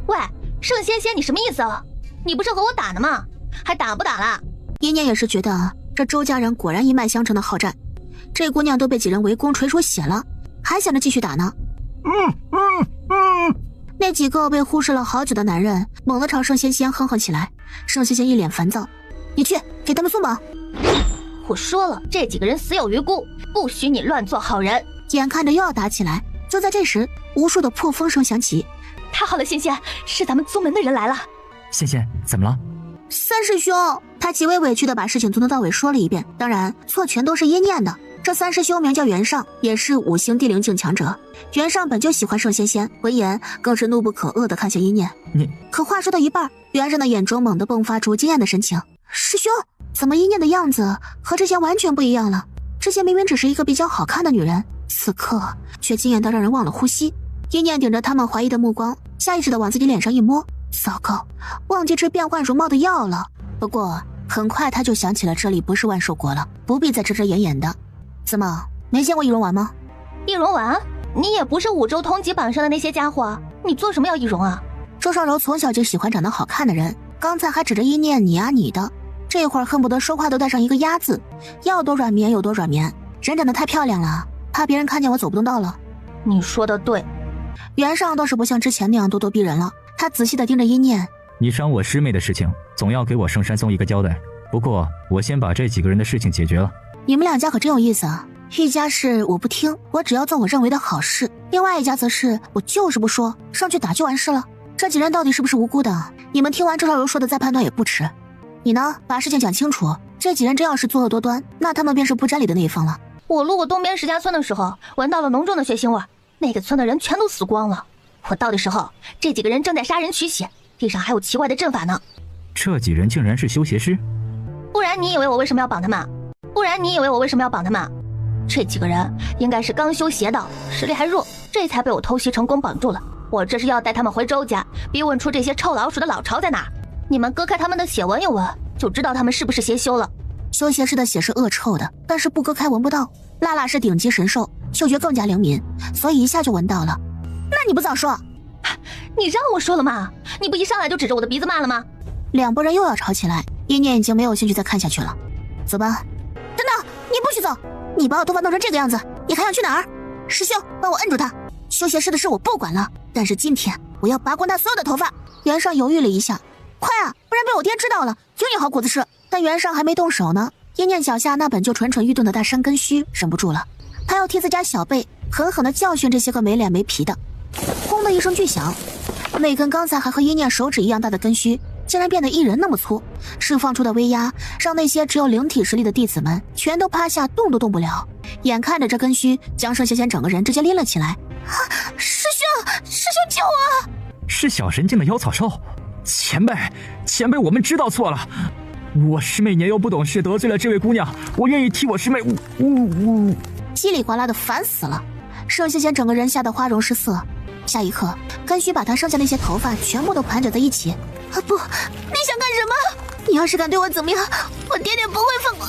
喂，圣仙仙，你什么意思啊？你不是和我打呢吗？还打不打了？一念也是觉得这周家人果然一脉相承的好战，这姑娘都被几人围攻捶出血了，还想着继续打呢。那几个被忽视了好久的男人猛地朝圣仙仙哼哼起来。圣仙仙一脸烦躁，你去给他们松绑。我说了，这几个人死有余辜，不许你乱做好人。眼看着又要打起来，就在这时，无数的破风声响起。太好了，仙仙，是咱们宗门的人来了。仙仙，怎么了？三师兄，他极为委屈地把事情从头到尾说了一遍，当然错全都是一念的。这三师兄名叫袁尚，也是5星地灵境强者。袁尚本就喜欢圣仙仙，闻言更是怒不可遏地看向一念。可话说到一半，袁尚的眼中猛地迸发出惊艳的神情。师兄，怎么一念的样子和之前完全不一样了？之前明明只是一个比较好看的女人，此刻却惊艳到让人忘了呼吸。一念顶着他们怀疑的目光，下意识地往自己脸上一摸，糟糕，忘记吃变幻容貌的药了。不过很快他就想起了这里不是万寿国了，不必再遮遮掩掩的。怎么没见过易容丸吗？易容丸？你也不是5州通缉榜上的那些家伙，你做什么要易容啊？周少柔从小就喜欢长得好看的人，刚才还指着一念你啊你的，这会儿恨不得说话都带上一个鸭字，要多软绵有多软绵。人长得太漂亮了，怕别人看见我走不动道了。你说的对。袁尚倒是不像之前那样咄咄逼人了，他仔细地盯着一念。你伤我师妹的事情，总要给我圣山宗一个交代。不过我先把这几个人的事情解决了。你们两家可真有意思啊！一家是我不听，我只要做我认为的好事；另外一家则是我就是不说，上去打就完事了。这几人到底是不是无辜的？你们听完周少柔说的再判断也不迟。你呢，把事情讲清楚。这几人真要是作恶多端，那他们便是不占理的那一方了。我路过东边石家村的时候，闻到了浓重的血腥味，那个村的人全都死光了。我到的时候，这几个人正在杀人取血，地上还有奇怪的阵法呢。这几人竟然是修邪师？不然你以为我为什么要绑他们？这几个人应该是刚修邪道，实力还弱，这才被我偷袭成功绑住了。我这是要带他们回周家，逼问出这些臭老鼠的老巢在哪。你们割开他们的血闻一闻，就知道他们是不是邪修了。修邪师的血是恶臭的，但是不割开闻不到。拉拉是顶级神兽，嗅觉更加灵敏，所以一下就闻到了。那你不早说？你让我说了吗？你不一上来就指着我的鼻子骂了吗？两拨人又要吵起来，一念已经没有兴趣再看下去了。走吧。等等，你不许走！你把我头发弄成这个样子，你还想去哪儿？师兄，帮我摁住他！修邪师的事我不管了，但是今天我要拔光他所有的头发。袁尚犹豫了一下，快啊，不然被我爹知道了，有你好果子吃。但袁尚还没动手呢，一念脚下那本就蠢蠢欲动的大山根须忍不住了，他要替自家小辈狠狠地教训这些个没脸没皮的。轰的一声巨响，那根刚才还和一念手指一样大的根须竟然变得一人那么粗，释放出的威压让那些只有灵体实力的弟子们全都趴下，动都动不了。眼看着这根须将盛仙仙整个人直接拎了起来。师兄救我！是小神境的妖草兽。前辈，我们知道错了，我师妹年幼不懂事，得罪了这位姑娘，我愿意替我师妹。叽里呱啦的烦死了。盛仙仙整个人吓得花容失色，下一刻根须把她剩下那些头发全部都盘着在一起。啊不，你想干什么？你要是敢对我怎么样，我爹爹不会放过。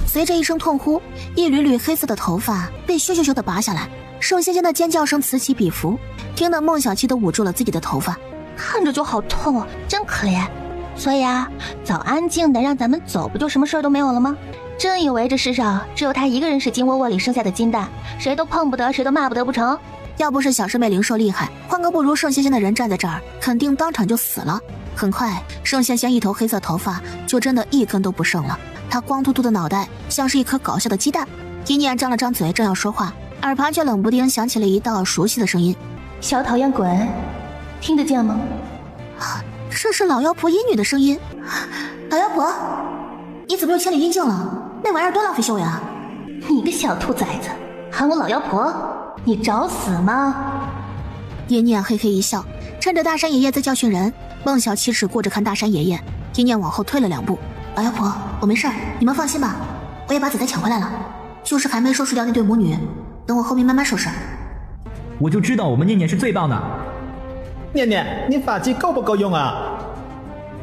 随着一声痛呼，一缕缕黑色的头发被咻咻咻的拔下来，盛仙仙的尖叫声此起彼伏，听得孟小七都捂住了自己的头发。看着就好痛啊，真可怜。所以啊，早安静的让咱们走，不就什么事都没有了吗？真以为这世上只有他一个人是金窝窝里生下的金蛋，谁都碰不得，谁都骂不得不成？要不是小师妹灵兽厉害，换个不如盛仙仙的人站在这儿，肯定当场就死了。很快，盛仙仙一头黑色头发就真的一根都不剩了，她光秃秃的脑袋像是一颗搞笑的鸡蛋。一念张了张嘴，正要说话，耳旁却冷不丁响起了一道熟悉的声音：“小讨厌滚！”听得见吗？这是老妖婆阴女的声音。老妖婆，你怎么又千里阴境了？那玩意儿多浪费修为啊！你个小兔崽子，喊我老妖婆，你找死吗？一念嘿嘿一笑，趁着大山爷爷在教训人，孟小七只顾着看大山爷爷，一念往后退了2步。老妖婆，我没事儿，你们放心吧，我也把仔仔抢回来了，就是还没收拾掉那对母女，等我后面慢慢收拾。我就知道我们念念是最棒的。念念，你法技够不够用啊？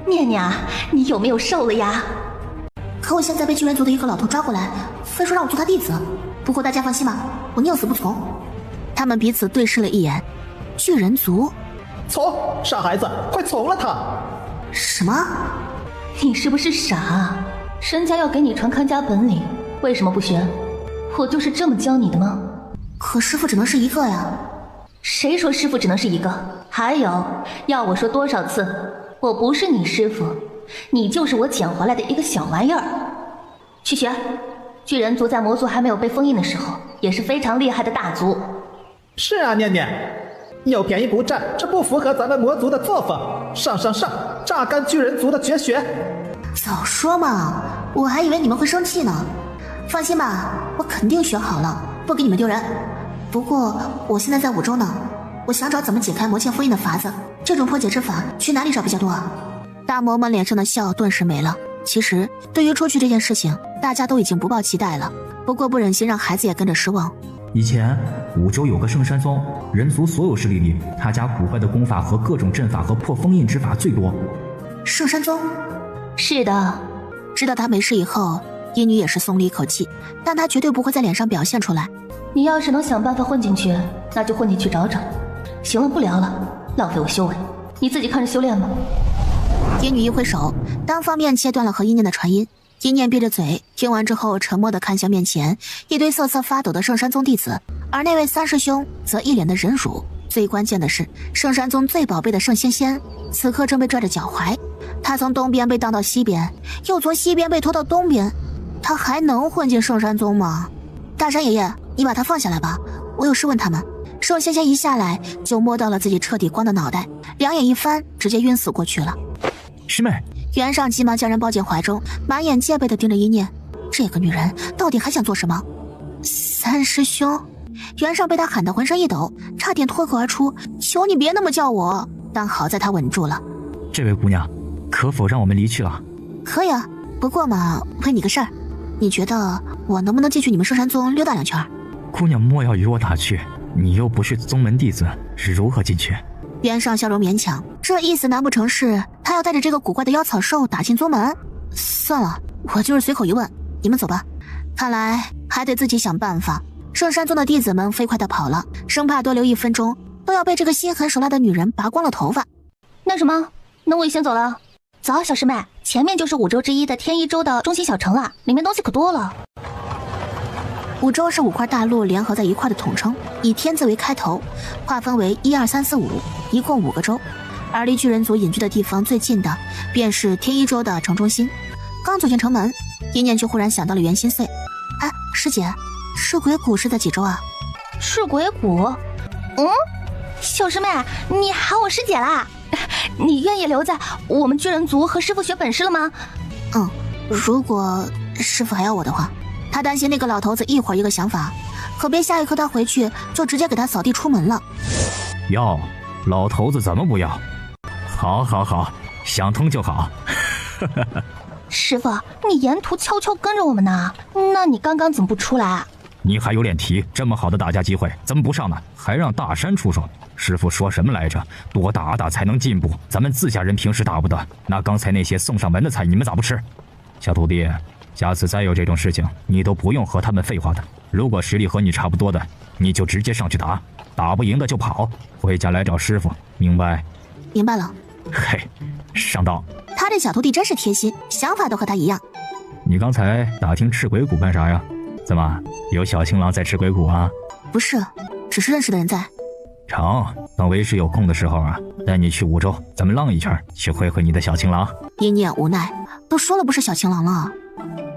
念念，你有没有瘦了呀？可我现在被巨人族的一个老头抓过来，非说让我做他弟子。不过大家放心吧，我宁死不从。他们彼此对视了一眼。巨人族？从！傻孩子，快从了他！什么？你是不是傻？人家要给你传看家本领，为什么不学？我就是这么教你的吗？可师傅只能是一个呀。谁说师傅只能是一个？还有，要我说多少次，我不是你师傅，你就是我捡回来的一个小玩意儿。去学。巨人族在魔族还没有被封印的时候，也是非常厉害的大族。是啊，念念，有便宜不占，这不符合咱们魔族的作风。上，榨干巨人族的绝学。早说嘛，我还以为你们会生气呢。放心吧，我肯定学好了，不给你们丢人。不过我现在在5州呢，我想找怎么解开魔剑封印的法子，这种破解之法去哪里找比较多啊？大嬷嬷脸上的笑顿时没了。其实对于出去这件事情，大家都已经不抱期待了，不过不忍心让孩子也跟着失望。以前5州有个圣山宗，人族所有势力里，他家古怪的功法和各种阵法和破封印之法最多。圣山宗？是的。知道他没事以后，一女也是松了一口气，但她绝对不会在脸上表现出来。你要是能想办法混进去，那就混进去找找。行了，不聊了，浪费我修为，你自己看着修炼吧。一女一挥手，单方面切断了和一念的传音。一念闭着嘴，听完之后沉默地看向面前一堆瑟瑟发抖的圣山宗弟子，而那位三师兄则一脸的忍辱。最关键的是，圣山宗最宝贝的圣仙仙此刻正被拽着脚踝，他从东边被荡到西边，又从西边被拖到东边，他还能混进圣山宗吗？大山爷爷，你把他放下来吧，我有事问他们。圣仙仙一下来就摸到了自己彻底光的脑袋，两眼一翻，直接晕死过去了。师妹，袁尚急忙将人抱进怀中，满眼戒备地盯着一念，这个女人到底还想做什么？三师兄，袁尚被他喊得浑身一抖，差点脱口而出：“求你别那么叫我！”但好在他稳住了。这位姑娘，可否让我们离去了？可以啊，不过嘛，问你个事儿，你觉得我能不能进去你们圣山宗溜达2圈？姑娘莫要与我打趣，你又不是宗门弟子，如何进去？袁尚笑容勉强，这意思难不成是他要带着这个古怪的妖草兽打进宗门？算了，我就是随口一问，你们走吧。看来还得自己想办法。圣山宗的弟子们飞快地跑了，生怕多留1分钟都要被这个心狠手辣的女人拔光了头发。那什么，那我也先走了。走，小师妹，前面就是5州之一的天一州的中心小城了，里面东西可多了。5州是5块大陆联合在一块的统称，以天字为开头，划分为1、2、3、4、5，一共5个州。而离巨人族隐居的地方最近的，便是天一州的城中心。刚走进城门，一念就忽然想到了袁心碎。哎，师姐，赤鬼谷是在几州啊？赤鬼谷？小师妹，你喊我师姐啦？你愿意留在我们巨人族和师傅学本事了吗？如果师傅还要我的话。他担心那个老头子一会儿一个想法，可别下一刻他回去就直接给他扫地出门了。要，老头子怎么不要？好，想通就好。师傅，你沿途悄悄跟着我们呢，那你刚刚怎么不出来啊？你还有脸提？这么好的打架机会，怎么不上呢？还让大山出手。师傅说什么来着？多打打才能进步，咱们自家人平时打不得。那刚才那些送上门的菜，你们咋不吃？小徒弟，下次再有这种事情，你都不用和他们废话的。如果实力和你差不多的，你就直接上去打，打不赢的就跑，回家来找师傅，明白？明白了。嘿，上道。他这小徒弟真是贴心，想法都和他一样。你刚才打听赤鬼谷干啥呀？怎么有小青狼在赤鬼谷啊？不是，只是认识的人在。成，等为师有空的时候啊，带你去5州，咱们浪一圈，去会会你的小青狼。一念无奈，都说了不是小青狼了。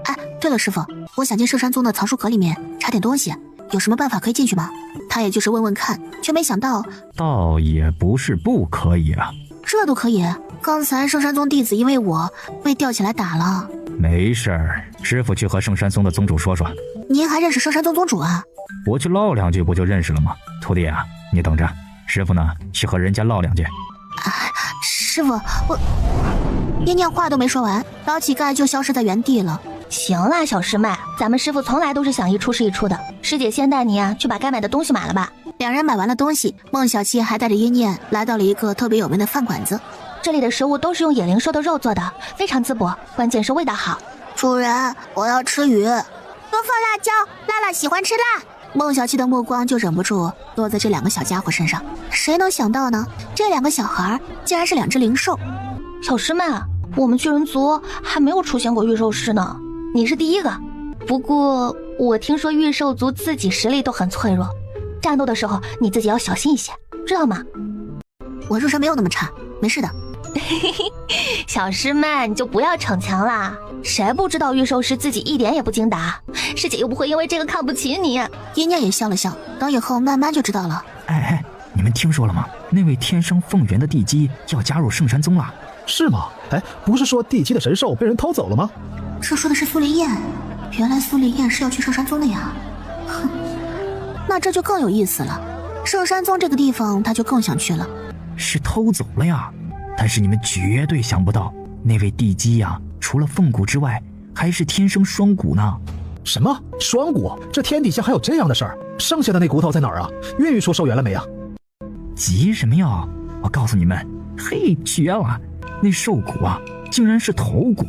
哎，对了，师傅，我想进圣山宗的藏书阁里面查点东西，有什么办法可以进去吗？他也就是问问看，却没想到，倒也不是不可以啊。这都可以？刚才圣山宗弟子因为我被吊起来打了。没事儿，师傅去和圣山宗的宗主说说。您还认识圣山宗宗主啊？我去唠2句不就认识了吗？徒弟啊，你等着，师傅呢去和人家唠2句。师傅，我……念念话都没说完，老乞丐就消失在原地了。行啦，小师妹，咱们师傅从来都是想一出是一出的。师姐先带你去把该买的东西买了吧。2人买完了东西，孟小七还带着一念来到了一个特别有名的饭馆子。这里的食物都是用野灵兽的肉做的，非常滋补，关键是味道好。主人，我要吃鱼，多放辣椒，辣辣喜欢吃辣。孟小七的目光就忍不住落在这2个小家伙身上。谁能想到呢？这2个小孩竟然是2只灵兽。小师妹，我们巨人族还没有出现过御兽师呢，你是第一个。不过我听说御兽族自己实力都很脆弱，战斗的时候你自己要小心一些，知道吗？我入身没有那么差，没事的。小师妹，你就不要逞强啦，谁不知道御兽师自己一点也不精打，师姐又不会因为这个看不起你。一念也笑了笑，等以后慢慢就知道了。哎，你们听说了吗？那位天生凤元的地基要加入圣山宗了。是吗？哎，不是说地基的神兽被人偷走了吗？这说的是苏林燕，原来苏林燕是要去圣山宗的呀。哼，那这就更有意思了。圣山宗这个地方他就更想去了。是偷走了呀，但是你们绝对想不到，那位地基呀，除了凤骨之外，还是天生双骨呢。什么双骨？这天底下还有这样的事儿？剩下的那骨头在哪儿啊？孕育出兽源了没啊？急什么呀？我告诉你们，嘿，绝了！那兽骨啊，竟然是头骨。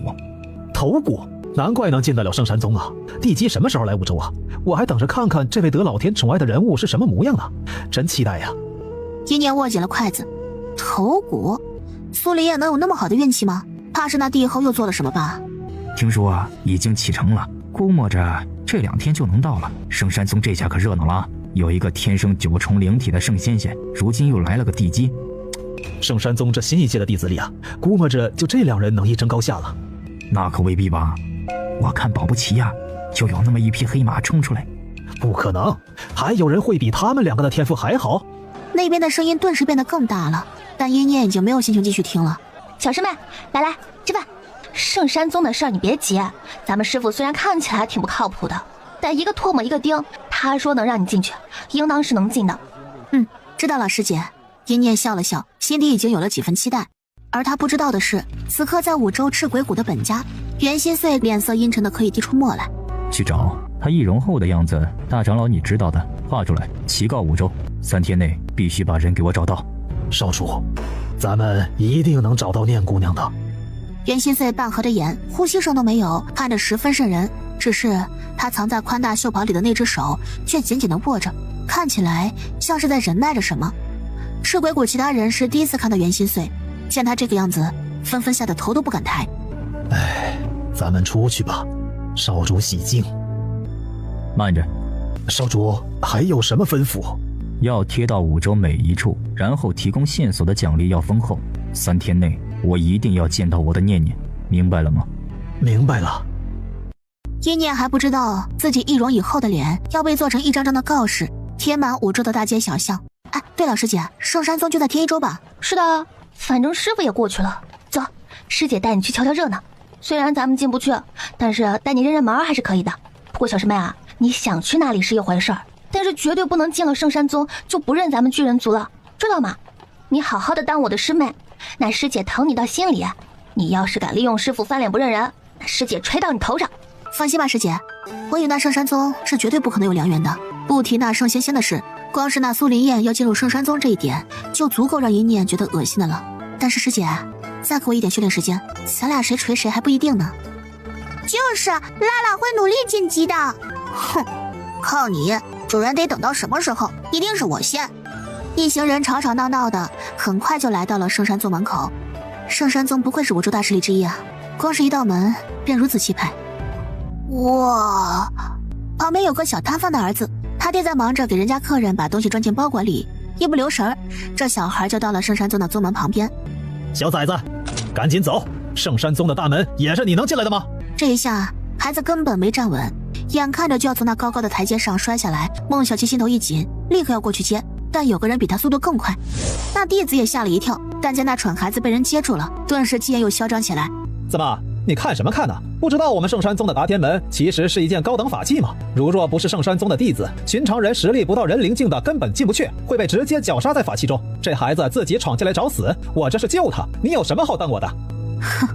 头骨？难怪能进得了圣山宗啊！地基什么时候来5州啊？我还等着看看这位得老天宠爱的人物是什么模样呢，真期待呀！一念握紧了筷子。头骨？苏林燕能有那么好的运气吗？怕是那帝后又做了什么吧？听说啊，已经启程了，估摸着这2天就能到了。圣山宗这下可热闹了，有一个天生9重灵体的圣仙仙，如今又来了个地基。圣山宗这新一届的弟子里啊，估摸着就这2人能一争高下了。那可未必吧？我看保不齐呀，就有那么一匹黑马冲出来。不可能，还有人会比他们2个的天赋还好？那边的声音顿时变得更大了，但一念已经没有心情继续听了。小师妹，来吃饭。圣山宗的事儿你别急，咱们师傅虽然看起来挺不靠谱的，但一个唾沫一个钉，他他说能让你进去，应当是能进的。知道了，师姐。一念笑了笑，心底已经有了几分期待。而他不知道的是，此刻在五州赤鬼谷的本家袁心碎脸色阴沉的可以滴出墨来。去找他易容后的样子，大长老你知道的，画出来齐告五州，3天内必须把人给我找到。少主，咱们一定能找到念姑娘的。袁心碎半合着眼，呼吸声都没有，看着十分瘆人。只是他藏在宽大袖袍里的那只手却紧紧地握着，看起来像是在忍耐着什么。赤鬼谷其他人是第一次看到袁心碎，见他这个样子，纷纷吓得头都不敢抬。咱们出去吧，少主喜静。慢着，少主还有什么吩咐？要贴到五州每一处，然后提供线索的奖励要丰厚。3天内我一定要见到我的念念，明白了吗？明白了。一念还不知道自己易容以后的脸要被做成一张张的告示，贴满五州的大街小巷。对了，师姐，圣山宗就在天一州吧？是的，反正师傅也过去了。走，师姐带你去瞧瞧热闹。虽然咱们进不去，但是带你认认门还是可以的。不过小师妹啊，你想去那里是一回事儿，但是绝对不能进了圣山宗就不认咱们巨人族了，知道吗？你好好的当我的师妹，那师姐疼你到心里。你要是敢利用师傅翻脸不认人，那师姐吹到你头上。放心吧，师姐，我与那圣山宗是绝对不可能有良缘的。不提那圣仙仙的事，光是那苏林燕要进入圣山宗这一点，就足够让一念觉得恶心的了。但是师姐，再给我一点训练时间，咱俩谁锤谁还不一定呢。就是拉拉会努力晋级的。哼，靠你，主人得等到什么时候？一定是我先。一行人吵吵闹闹的，很快就来到了圣山宗门口。圣山宗不愧是五州大势力之一啊，光是一道门便如此气派。哇，旁边有个小摊贩的儿子，他爹在忙着给人家客人把东西装进包裹里，一不留神，这小孩就到了圣山宗的宗门旁边。小崽子，赶紧走！圣山宗的大门也是你能进来的吗？这一下，孩子根本没站稳，眼看着就要从那高高的台阶上摔下来。孟小七心头一紧，立刻要过去接，但有个人比他速度更快。那弟子也吓了一跳，但见那蠢孩子被人接住了，顿时气焰又嚣张起来。怎么？你看什么看呢？不知道我们圣山宗的达天门其实是一件高等法器吗？如若不是圣山宗的弟子，寻常人实力不到人灵境的根本进不去，会被直接绞杀在法器中。这孩子自己闯进来找死，我这是救他，你有什么好瞪我的？哼，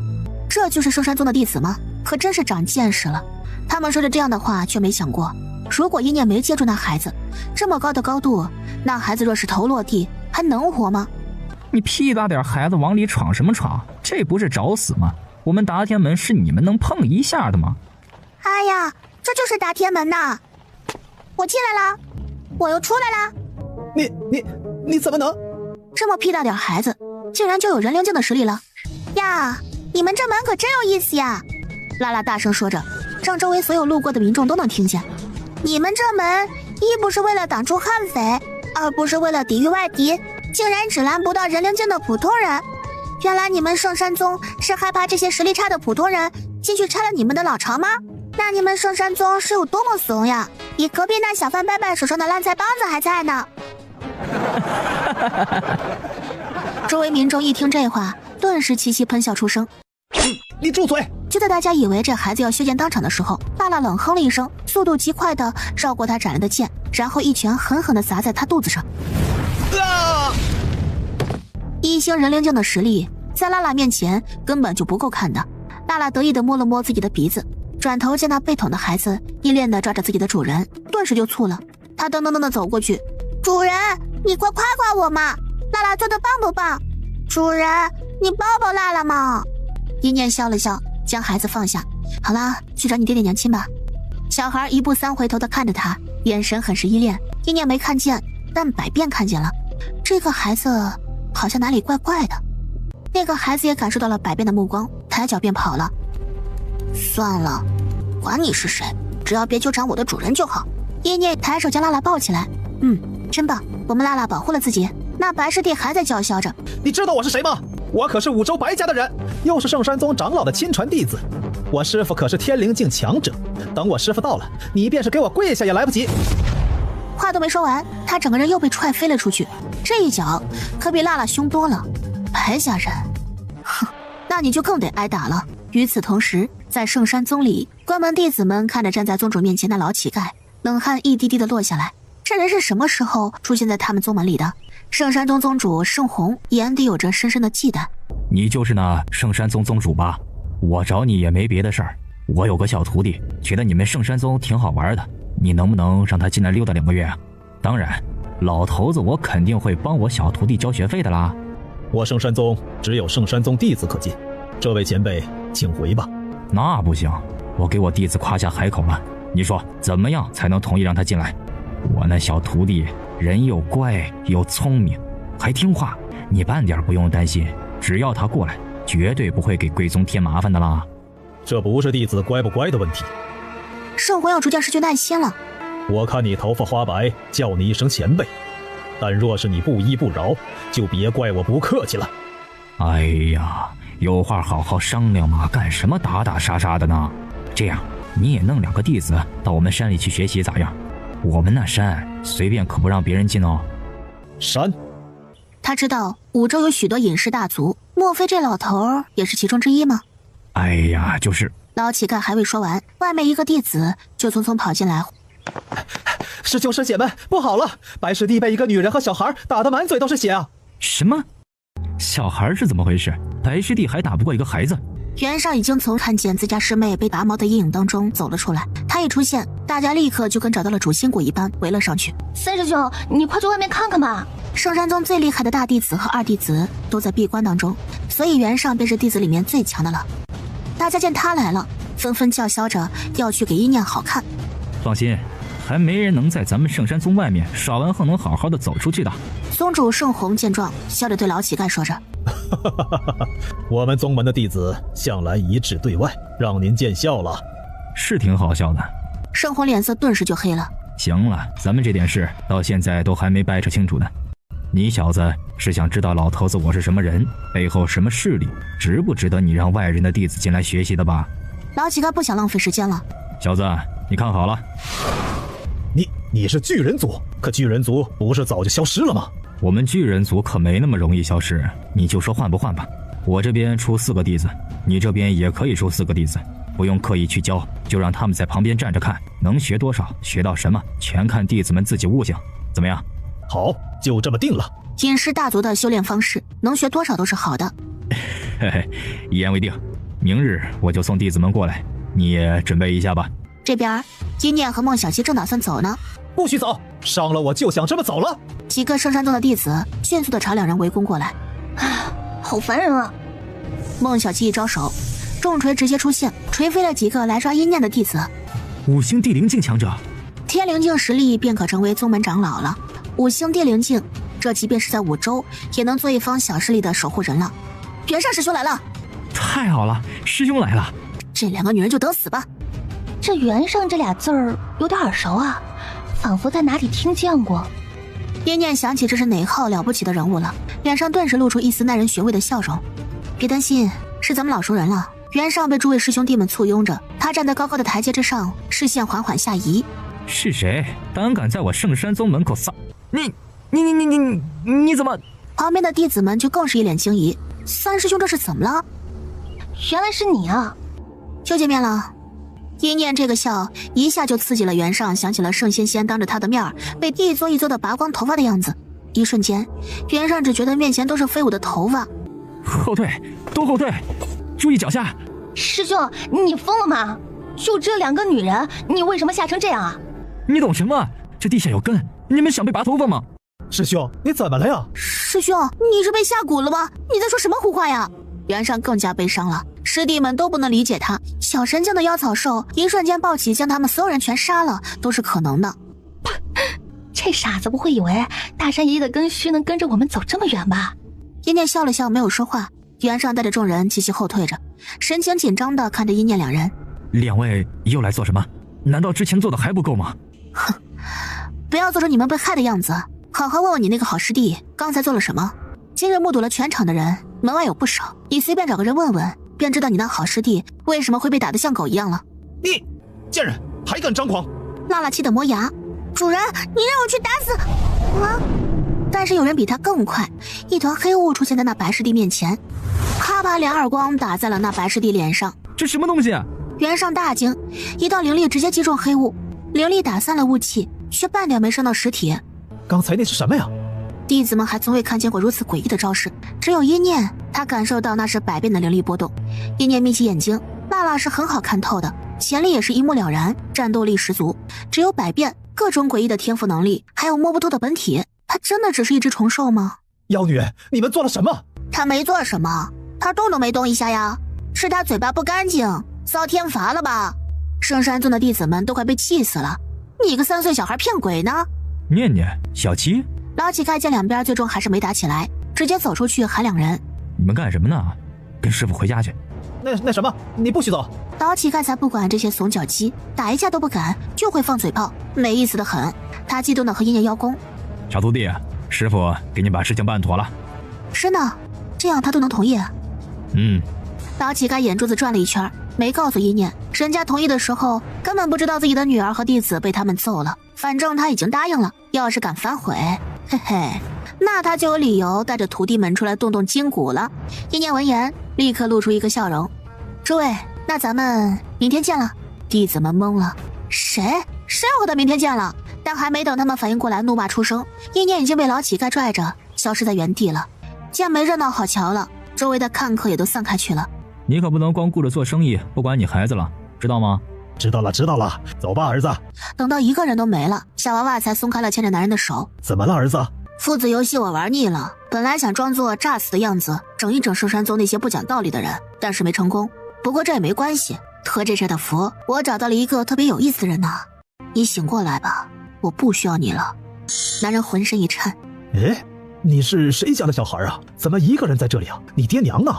这就是圣山宗的弟子吗？可真是长见识了。他们说着这样的话，却没想过，如果一念没接住那孩子，这么高的高度，那孩子若是头落地，还能活吗？你屁大点孩子往里闯什么闯？这不是找死吗？我们达天门是你们能碰一下的吗？哎呀，这就是达天门呐！我进来了，我又出来了。你怎么能？这么屁大点孩子，竟然就有人灵境的实力了呀！你们这门可真有意思呀！拉拉大声说着，让周围所有路过的民众都能听见。你们这门一不是为了挡住悍匪，二不是为了抵御外敌，竟然只拦不到人灵境的普通人。原来你们圣山宗是害怕这些实力差的普通人进去拆了你们的老巢吗？那你们圣山宗是有多么怂呀？比隔壁那小贩伯伯手上的烂菜帮子还菜呢！周围民众一听这话，顿时齐齐喷笑出声。你住嘴！就在大家以为这孩子要血溅当场的时候，大辣冷哼了一声，速度极快的绕过他斩来的剑，然后一拳狠狠的砸在他肚子上。一星人灵境的实力在拉拉面前根本就不够看的。拉拉得意的摸了摸自己的鼻子，转头见那被捅的孩子依恋的抓着自己的主人，顿时就醋了。他噔噔噔的走过去，主人，你快夸夸我嘛，拉拉做的棒不棒？主人，你抱抱拉拉嘛。一念笑了笑，将孩子放下。好啦，去找你爹爹娘亲吧。小孩一步三回头的看着他，眼神很是依恋。一念没看见，但百变看见了，这个孩子好像哪里怪怪的。那个孩子也感受到了百变的目光，抬脚便跑了。算了，管你是谁，只要别纠缠我的主人就好。一念抬手将拉拉抱起来，真棒，我们拉拉保护了自己。那白师弟还在叫嚣着，你知道我是谁吗？我可是五州白家的人，又是圣山宗长老的亲传弟子。我师父可是天灵境强者，等我师父到了，你便是给我跪下也来不及。话都没说完，他整个人又被踹飞了出去。这一脚可比辣辣凶多了。白家人，哼，那你就更得挨打了。与此同时，在圣山宗里，关门弟子们看着站在宗主面前的老乞丐，冷汗一滴滴的落下来。这人是什么时候出现在他们宗门里的？圣山宗宗主圣洪眼底有着深深的忌惮。你就是那圣山宗宗主吧？我找你也没别的事儿，我有个小徒弟，觉得你们圣山宗挺好玩的，你能不能让他进来溜达2个月啊？当然，老头子我肯定会帮我小徒弟交学费的啦。我圣山宗只有圣山宗弟子可进，这位前辈请回吧。那不行，我给我弟子夸下海口了，你说怎么样才能同意让他进来？我那小徒弟人又乖又聪明，还听话，你半点不用担心，只要他过来，绝对不会给贵宗添麻烦的啦。这不是弟子乖不乖的问题。圣洪要逐渐失去耐心了。我看你头发花白，叫你一声前辈，但若是你不依不饶，就别怪我不客气了。哎呀，有话好好商量嘛，干什么打打杀杀的呢？这样，你也弄2个弟子到我们山里去学习咋样？我们那山随便可不让别人进哦。山？他知道五州有许多隐士大族，莫非这老头也是其中之一吗？哎呀，就是……老乞丐还未说完，外面一个弟子就匆匆跑进来。师兄师姐们，不好了！白师弟被一个女人和小孩打得满嘴都是血啊！什么？小孩是怎么回事？白师弟还打不过一个孩子？袁尚已经从看见自家师妹被拔毛的阴影当中走了出来，他一出现，大家立刻就跟找到了主心骨一般围了上去。三师兄，你快去外面看看吧。圣山宗最厉害的大弟子和2弟子都在闭关当中，所以袁尚便是弟子里面最强的了。大家见他来了，纷纷叫嚣着要去给一念好看。放心，还没人能在咱们圣山宗外面耍完后能好好的走出去的。宗主圣洪见状，笑着对老乞丐说着：“我们宗门的弟子向来一致对外，让您见笑了。”是挺好笑的。圣洪脸色顿时就黑了。行了，咱们这点事到现在都还没掰扯清楚呢。你小子是想知道老头子我是什么人，背后什么势力，值不值得你让外人的弟子进来学习的吧？老乞丐不想浪费时间了。小子，你看好了。你是巨人族，可巨人族不是早就消失了吗？我们巨人族可没那么容易消失，你就说换不换吧。我这边出4个弟子，你这边也可以出4个弟子，不用刻意去教，就让他们在旁边站着看，能学多少，学到什么，全看弟子们自己悟性，怎么样？好，就这么定了。隐士大族的修炼方式，能学多少都是好的。嘿嘿，一言为定，明日我就送弟子们过来，你也准备一下吧。这边，一念和孟小七正打算走呢。不许走！伤了我就想这么走了！几个圣山宗的弟子迅速的朝2人围攻过来。好烦人啊！孟小七一招手，重锤直接出现，锤飞了几个来抓一念的弟子。5星地灵境强者，天灵境实力便可成为宗门长老了。5星地灵境，这即便是在5州，也能做一方小势力的守护人了。袁尚师兄来了！太好了，师兄来了！这2个女人就等死吧！这袁尚这俩字儿有点耳熟啊，仿佛在哪里听见过。一念想起这是哪号了不起的人物了，脸上顿时露出一丝耐人寻味的笑容。别担心，是咱们老熟人了。袁尚被诸位师兄弟们簇拥着，他站在高高的台阶之上，视线缓缓下移。是谁胆敢在我圣山宗门口撒？你怎么？旁边的弟子们就更是一脸惊疑。三师兄这是怎么了？原来是你啊！又见面了。一念这个笑一下就刺激了袁尚，想起了圣仙仙当着他的面被一撮一撮的拔光头发的样子。一瞬间，袁尚只觉得面前都是飞舞的头发。后退，多后退，注意脚下！师兄，你疯了吗？就这2个女人，你为什么吓成这样啊？你懂什么？这地下有根，你们想被拔头发吗？师兄，你怎么了呀？师兄，你是被吓蛊了吗？你在说什么胡话呀？袁尚更加悲伤了，师弟们都不能理解他。小神境的妖草兽一瞬间暴起，将他们所有人全杀了，都是可能的。这傻子不会以为大山爷爷的根须能跟着我们走这么远吧？一念笑了笑，没有说话。袁尚带着众人齐齐后退着，神情紧张地看着一念2人。2位又来做什么？难道之前做的还不够吗？哼，不要做出你们被害的样子，好好问问你那个好师弟刚才做了什么。今日目睹了全场的人，门外有不少，你随便找个人问问，便知道你那好师弟为什么会被打得像狗一样了。你贱人，还敢张狂！辣辣气的磨牙。主人，你让我去打死啊！但是有人比他更快，一团黑雾出现在那白师弟面前，啪啪2耳光打在了那白师弟脸上。这什么东西啊？袁尚大惊，一道灵力直接击中黑雾，灵力打散了雾气，却半点没伤到实体。刚才那是什么呀？弟子们还从未看见过如此诡异的招式，只有一念，他感受到那是百变的灵力波动。一念眯起眼睛，娜拉是很好看透的，潜力也是一目了然，战斗力十足。只有百变，各种诡异的天赋能力，还有摸不透的本体，他真的只是一只虫兽吗？妖女，你们做了什么？他没做什么，他动都没动一下呀，是他嘴巴不干净，遭天罚了吧？圣山宗的弟子们都快被气死了，你个3岁小孩骗鬼呢？念念，小七。老乞丐见两边最终还是没打起来，直接走出去喊两人：你们干什么呢？跟师傅回家去。那什么，你不许走。老乞丐才不管这些怂脚鸡，打一架都不敢，就会放嘴炮，没意思的很。他激动的和阴念邀功：小徒弟，师傅给你把事情办妥了。是呢，这样他都能同意。老乞丐眼珠子转了一圈，没告诉阴念，人家同意的时候根本不知道自己的女儿和弟子被他们揍了，反正他已经答应了，要是敢反悔，嘿嘿，那他就有理由带着徒弟们出来动动筋骨了。阴念闻言立刻露出一个笑容：诸位，那咱们明天见了。弟子们懵了，谁要和他明天见了？但还没等他们反应过来，怒骂出声，阴念已经被老乞丐拽着消失在原地了。见没热闹好瞧了，周围的看客也都散开去了。你可不能光顾着做生意，不管你孩子了，知道吗？知道了，走吧，儿子。等到一个人都没了，小娃娃才松开了牵着男人的手。怎么了，儿子？父子游戏我玩腻了，本来想装作炸死的样子，整一整圣山宗那些不讲道理的人，但是没成功。不过这也没关系，托这事的福，我找到了一个特别有意思的人呢。你醒过来吧，我不需要你了。男人浑身一颤。哎，你是谁家的小孩啊？怎么一个人在这里啊？你爹娘呢？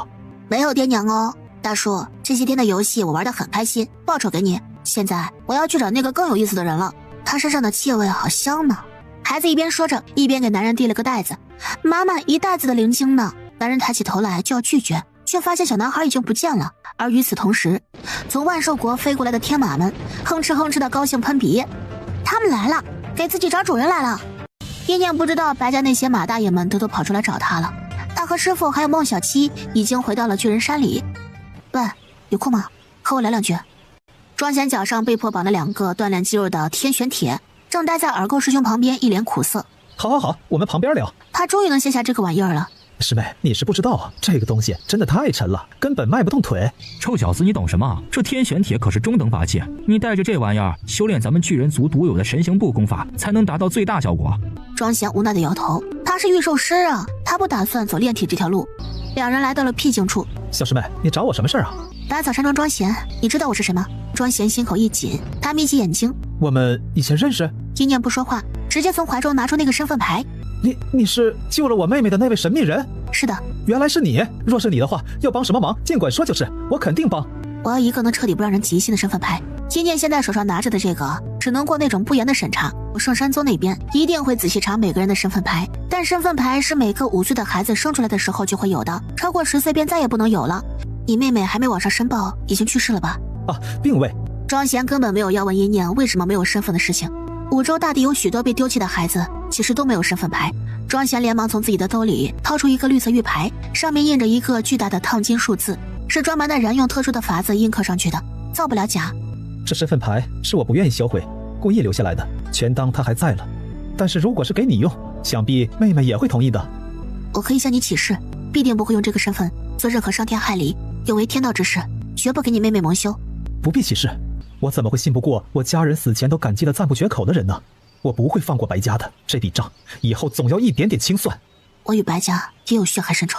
没有爹娘哦，大叔，这些天的游戏我玩得很开心，报酬给你。现在我要去找那个更有意思的人了，他身上的气味好香呢。孩子一边说着，一边给男人递了个袋子。妈妈，一袋子的灵晶呢？男人抬起头来就要拒绝，却发现小男孩已经不见了。而与此同时，从万寿国飞过来的天马们哼哧哼哧的高兴喷鼻，他们来了，给自己找主人来了。阴念不知道白家那些马大爷们都跑出来找他了。他和师傅还有孟小七已经回到了巨人山里。喂，有空吗？和我聊两句。庄贤脚上被迫绑了2个锻炼肌肉的天玄铁，正待在耳垢师兄旁边，一脸苦涩。好，我们旁边聊。他终于能卸下这个玩意儿了。师妹，你是不知道啊，这个东西真的太沉了，根本迈不动腿。臭小子，你懂什么？这天玄铁可是中等法器，你带着这玩意儿修炼咱们巨人族独有的神行步功法，才能达到最大效果。庄贤无奈的摇头，他是御兽师啊，他不打算走炼体这条路。两人来到了僻静处。小师妹，你找我什么事啊？打草山庄庄贤，你知道我是谁吗？庄贤心口一紧，他眯起眼睛。我们以前认识？阴念不说话，直接从怀中拿出那个身份牌。你是救了我妹妹的那位神秘人？是的。原来是你，若是你的话，要帮什么忙尽管说就是，我肯定帮。我要一个能彻底不让人急心的身份牌。阴念现在手上拿着的这个只能过那种不严的审查，圣山宗那边一定会仔细查每个人的身份牌，但身份牌是每个5岁的孩子生出来的时候就会有的，超过10岁便再也不能有了。你妹妹还没往上申报，已经去世了吧？啊，并未。庄贤根本没有要问阴念为什么没有身份的事情。5州大地有许多被丢弃的孩子，其实都没有身份牌。庄贤连忙从自己的兜里掏出一个绿色玉牌，上面印着一个巨大的烫金数字，是专门的人用特殊的法子印刻上去的，造不了假。这身份牌是我不愿意销毁，故意留下来的，全当他还在了。但是如果是给你用，想必妹妹也会同意的。我可以向你起誓，必定不会用这个身份做任何伤天害理、有违天道之事，绝不给你妹妹蒙羞。不必起誓，我怎么会信不过我家人死前都感激的赞不绝口的人呢？我不会放过白家的，这笔账以后总要一点点清算。我与白家也有血海深仇。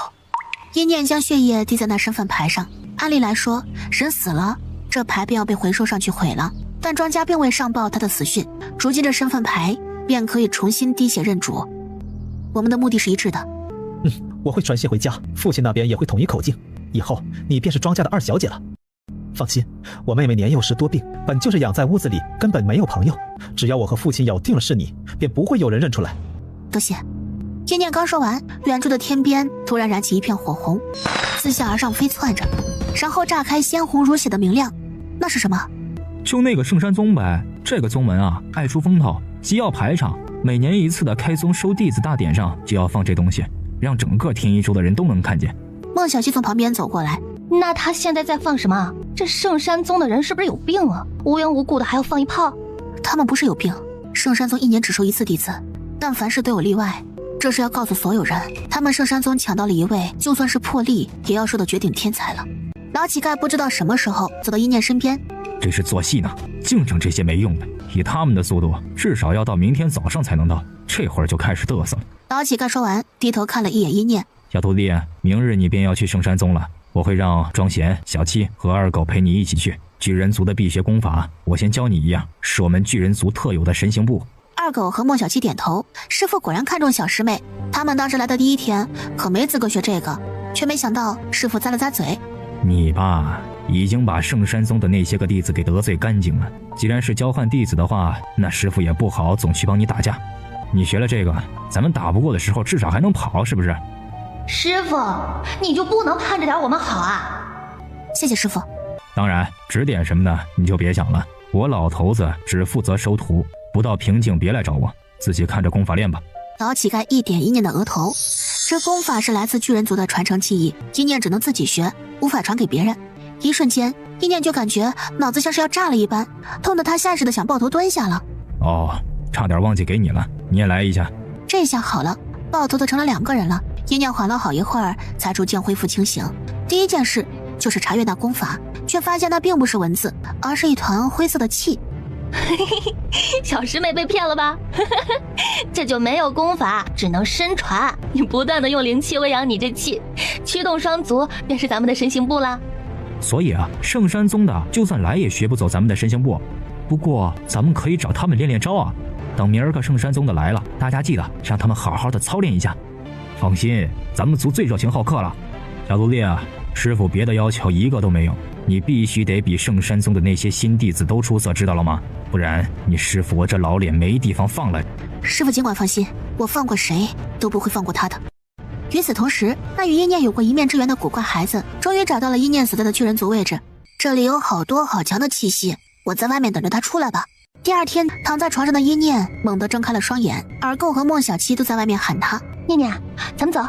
阴念将血液滴在那身份牌上，按理来说，人死了，这牌便要被回收上去毁了，但庄家并未上报他的死讯，如今这身份牌便可以重新滴血认主。我们的目的是一致的。我会传信回家，父亲那边也会统一口径，以后你便是庄家的2小姐了。放心，我妹妹年幼时多病，本就是养在屋子里，根本没有朋友。只要我和父亲咬定了是你，便不会有人认出来。多谢。阴念刚说完，远处的天边突然燃起一片火红，自下而上飞窜着，然后炸开鲜红如血的明亮。那是什么？就那个圣山宗呗。这个宗门啊，爱出风头，极要排场，每年一次的开宗收弟子大典上就要放这东西，让整个天一州的人都能看见。孟小七从旁边走过来。那他现在在放什么？这圣山宗的人是不是有病啊？无缘无故的还要放一炮？他们不是有病，圣山宗1年只收1次弟子，但凡事都有例外。这是要告诉所有人，他们圣山宗抢到了一位就算是破例也要说的绝顶天才了。老乞丐不知道什么时候走到一念身边，这是做戏呢，净整这些没用的，以他们的速度至少要到明天早上才能到，这会儿就开始嘚瑟了。老乞丐说完低头看了一眼一念，小徒弟，明日你便要去圣山宗了，我会让庄贤、小七和二狗陪你一起去。巨人族的辟邪功法我先教你一样，是我们巨人族特有的神行步。二狗和莫小七点头，师父果然看中小师妹，他们当时来的第一天可没资格学这个，却没想到师父咂了咂嘴，你吧，已经把圣山宗的那些个弟子给得罪干净了，既然是交换弟子的话，那师父也不好总去帮你打架，你学了这个，咱们打不过的时候至少还能跑，是不是？师父，你就不能盼着点我们好啊？谢谢师父。当然，指点什么的你就别想了，我老头子只负责收徒，不到瓶颈别来找我，自己看着功法练吧。老乞丐一点一念的额头，这功法是来自巨人族的传承技艺，一念只能自己学，无法传给别人。一瞬间，一念就感觉脑子像是要炸了一般，痛得他下意识的想抱头蹲下了。哦，差点忘记给你了，你也来一下。这下好了，抱头的成了2个人了。一念缓了好一会儿，才逐渐恢复清醒。第一件事就是查阅那功法，却发现那并不是文字，而是一团灰色的气。小师妹被骗了吧？这就没有功法，只能身传。你不断的用灵气喂养你这气，驱动双足便是咱们的神行步啦。所以啊，圣山宗的就算来也学不走咱们的神行步。不过咱们可以找他们练练招啊。等明儿个圣山宗的来了，大家记得让他们好好的操练一下。放心，咱们族最热情好客了。小徒弟啊，师傅别的要求一个都没有，你必须得比圣山宗的那些新弟子都出色，知道了吗？不然你师傅我这老脸没地方放了。师傅尽管放心，我放过谁都不会放过他的。与此同时，那与一念有过一面之缘的古怪孩子终于找到了一念所在的巨人族位置，这里有好多好强的气息，我在外面等着他出来吧。第二天，躺在床上的一念猛地睁开了双眼，而购和孟小七都在外面喊他：念念，咱们走。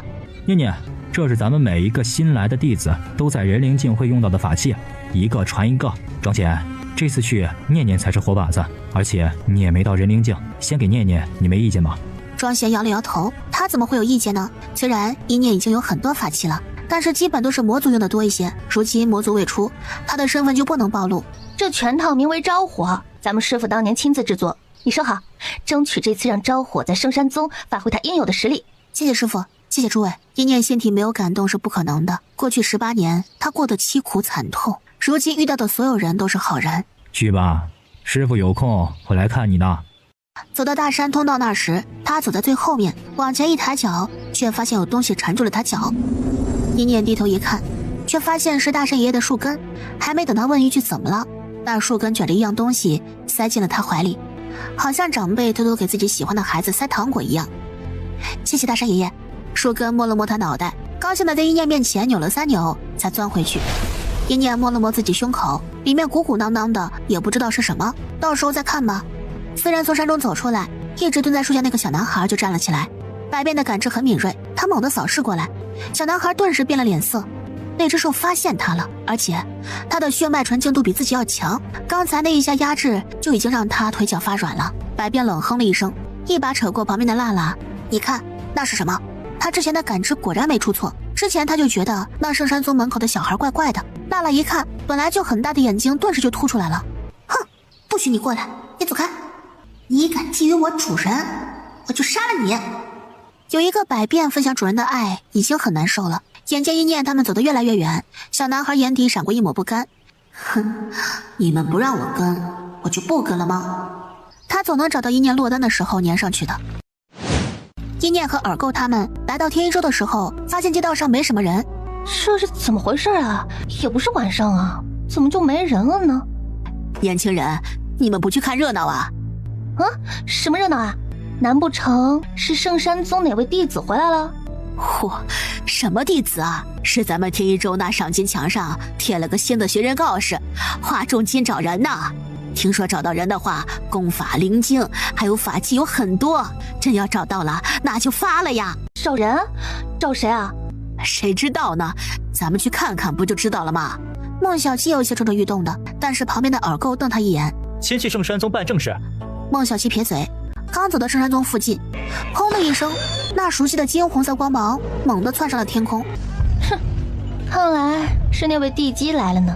念念，这是咱们每一个新来的弟子都在人灵境会用到的法器，一个传一个。庄贤，这次去念念才是活靶子，而且你也没到人灵境，先给念念，你没意见吗？庄贤摇了摇头，他怎么会有意见呢？虽然一念已经有很多法器了，但是基本都是魔族用的多一些，如今魔族未出，他的身份就不能暴露。这全套名为招火，咱们师傅当年亲自制作，你说好，争取这次让招火在圣山宗发挥他应有的实力。谢谢师傅，谢谢诸位。一念心体没有感动是不可能的，过去18年他过得凄苦惨痛，如今遇到的所有人都是好人。去吧，师傅有空会来看你的。走到大山通道那时，他走在最后面，往前一抬脚，却发现有东西缠住了他脚。一念低头一看，却发现是大山爷爷的树根，还没等他问一句怎么了，那树根卷着一样东西塞进了他怀里，好像长辈偷偷给自己喜欢的孩子塞糖果一样。谢谢大山爷爷。树根摸了摸他脑袋，高兴的在一念面前扭了3扭，才钻回去。一念摸了摸自己胸口，里面鼓鼓囊囊的，也不知道是什么，到时候再看吧。虽然从山中走出来，一直蹲在树下那个小男孩就站了起来，百变的感知很敏锐，他猛地扫视过来，小男孩顿时变了脸色。那只兽发现他了，而且他的血脉纯净度比自己要强，刚才那一下压制就已经让他腿脚发软了。百变冷哼了一声，一把扯过旁边的辣辣，你看那是什么？他之前的感知果然没出错，之前他就觉得那圣山宗门口的小孩怪怪的。辣辣一看，本来就很大的眼睛顿时就凸出来了。哼，不许你过来，你走开！你敢觊觎我主人，我就杀了你！有一个百变分享主人的爱已经很难受了，眼见一念他们走得越来越远，小男孩眼底闪过一抹不甘。哼，你们不让我跟，我就不跟了吗？他总能找到一念落单的时候粘上去的。一念和耳垢他们来到天一州的时候，发现街道上没什么人。这是怎么回事啊？也不是晚上啊，怎么就没人了呢？年轻人，你们不去看热闹啊？啊，什么热闹啊？难不成是圣山宗哪位弟子回来了？嚯，什么弟子啊？是咱们天一州那赏金墙上贴了个新的寻人告示，花重金找人呢。听说找到人的话，功法灵精还有法器有很多，真要找到了那就发了呀。找人？找谁啊？谁知道呢，咱们去看看不就知道了吗？孟小七有些蠢蠢欲动的，但是旁边的耳垢瞪他一眼，先去圣山宗办正事，孟小七撇嘴，刚走到圣山宗附近，砰的一声，那熟悉的金红色光芒猛地窜上了天空。哼，看来是那位地基来了呢。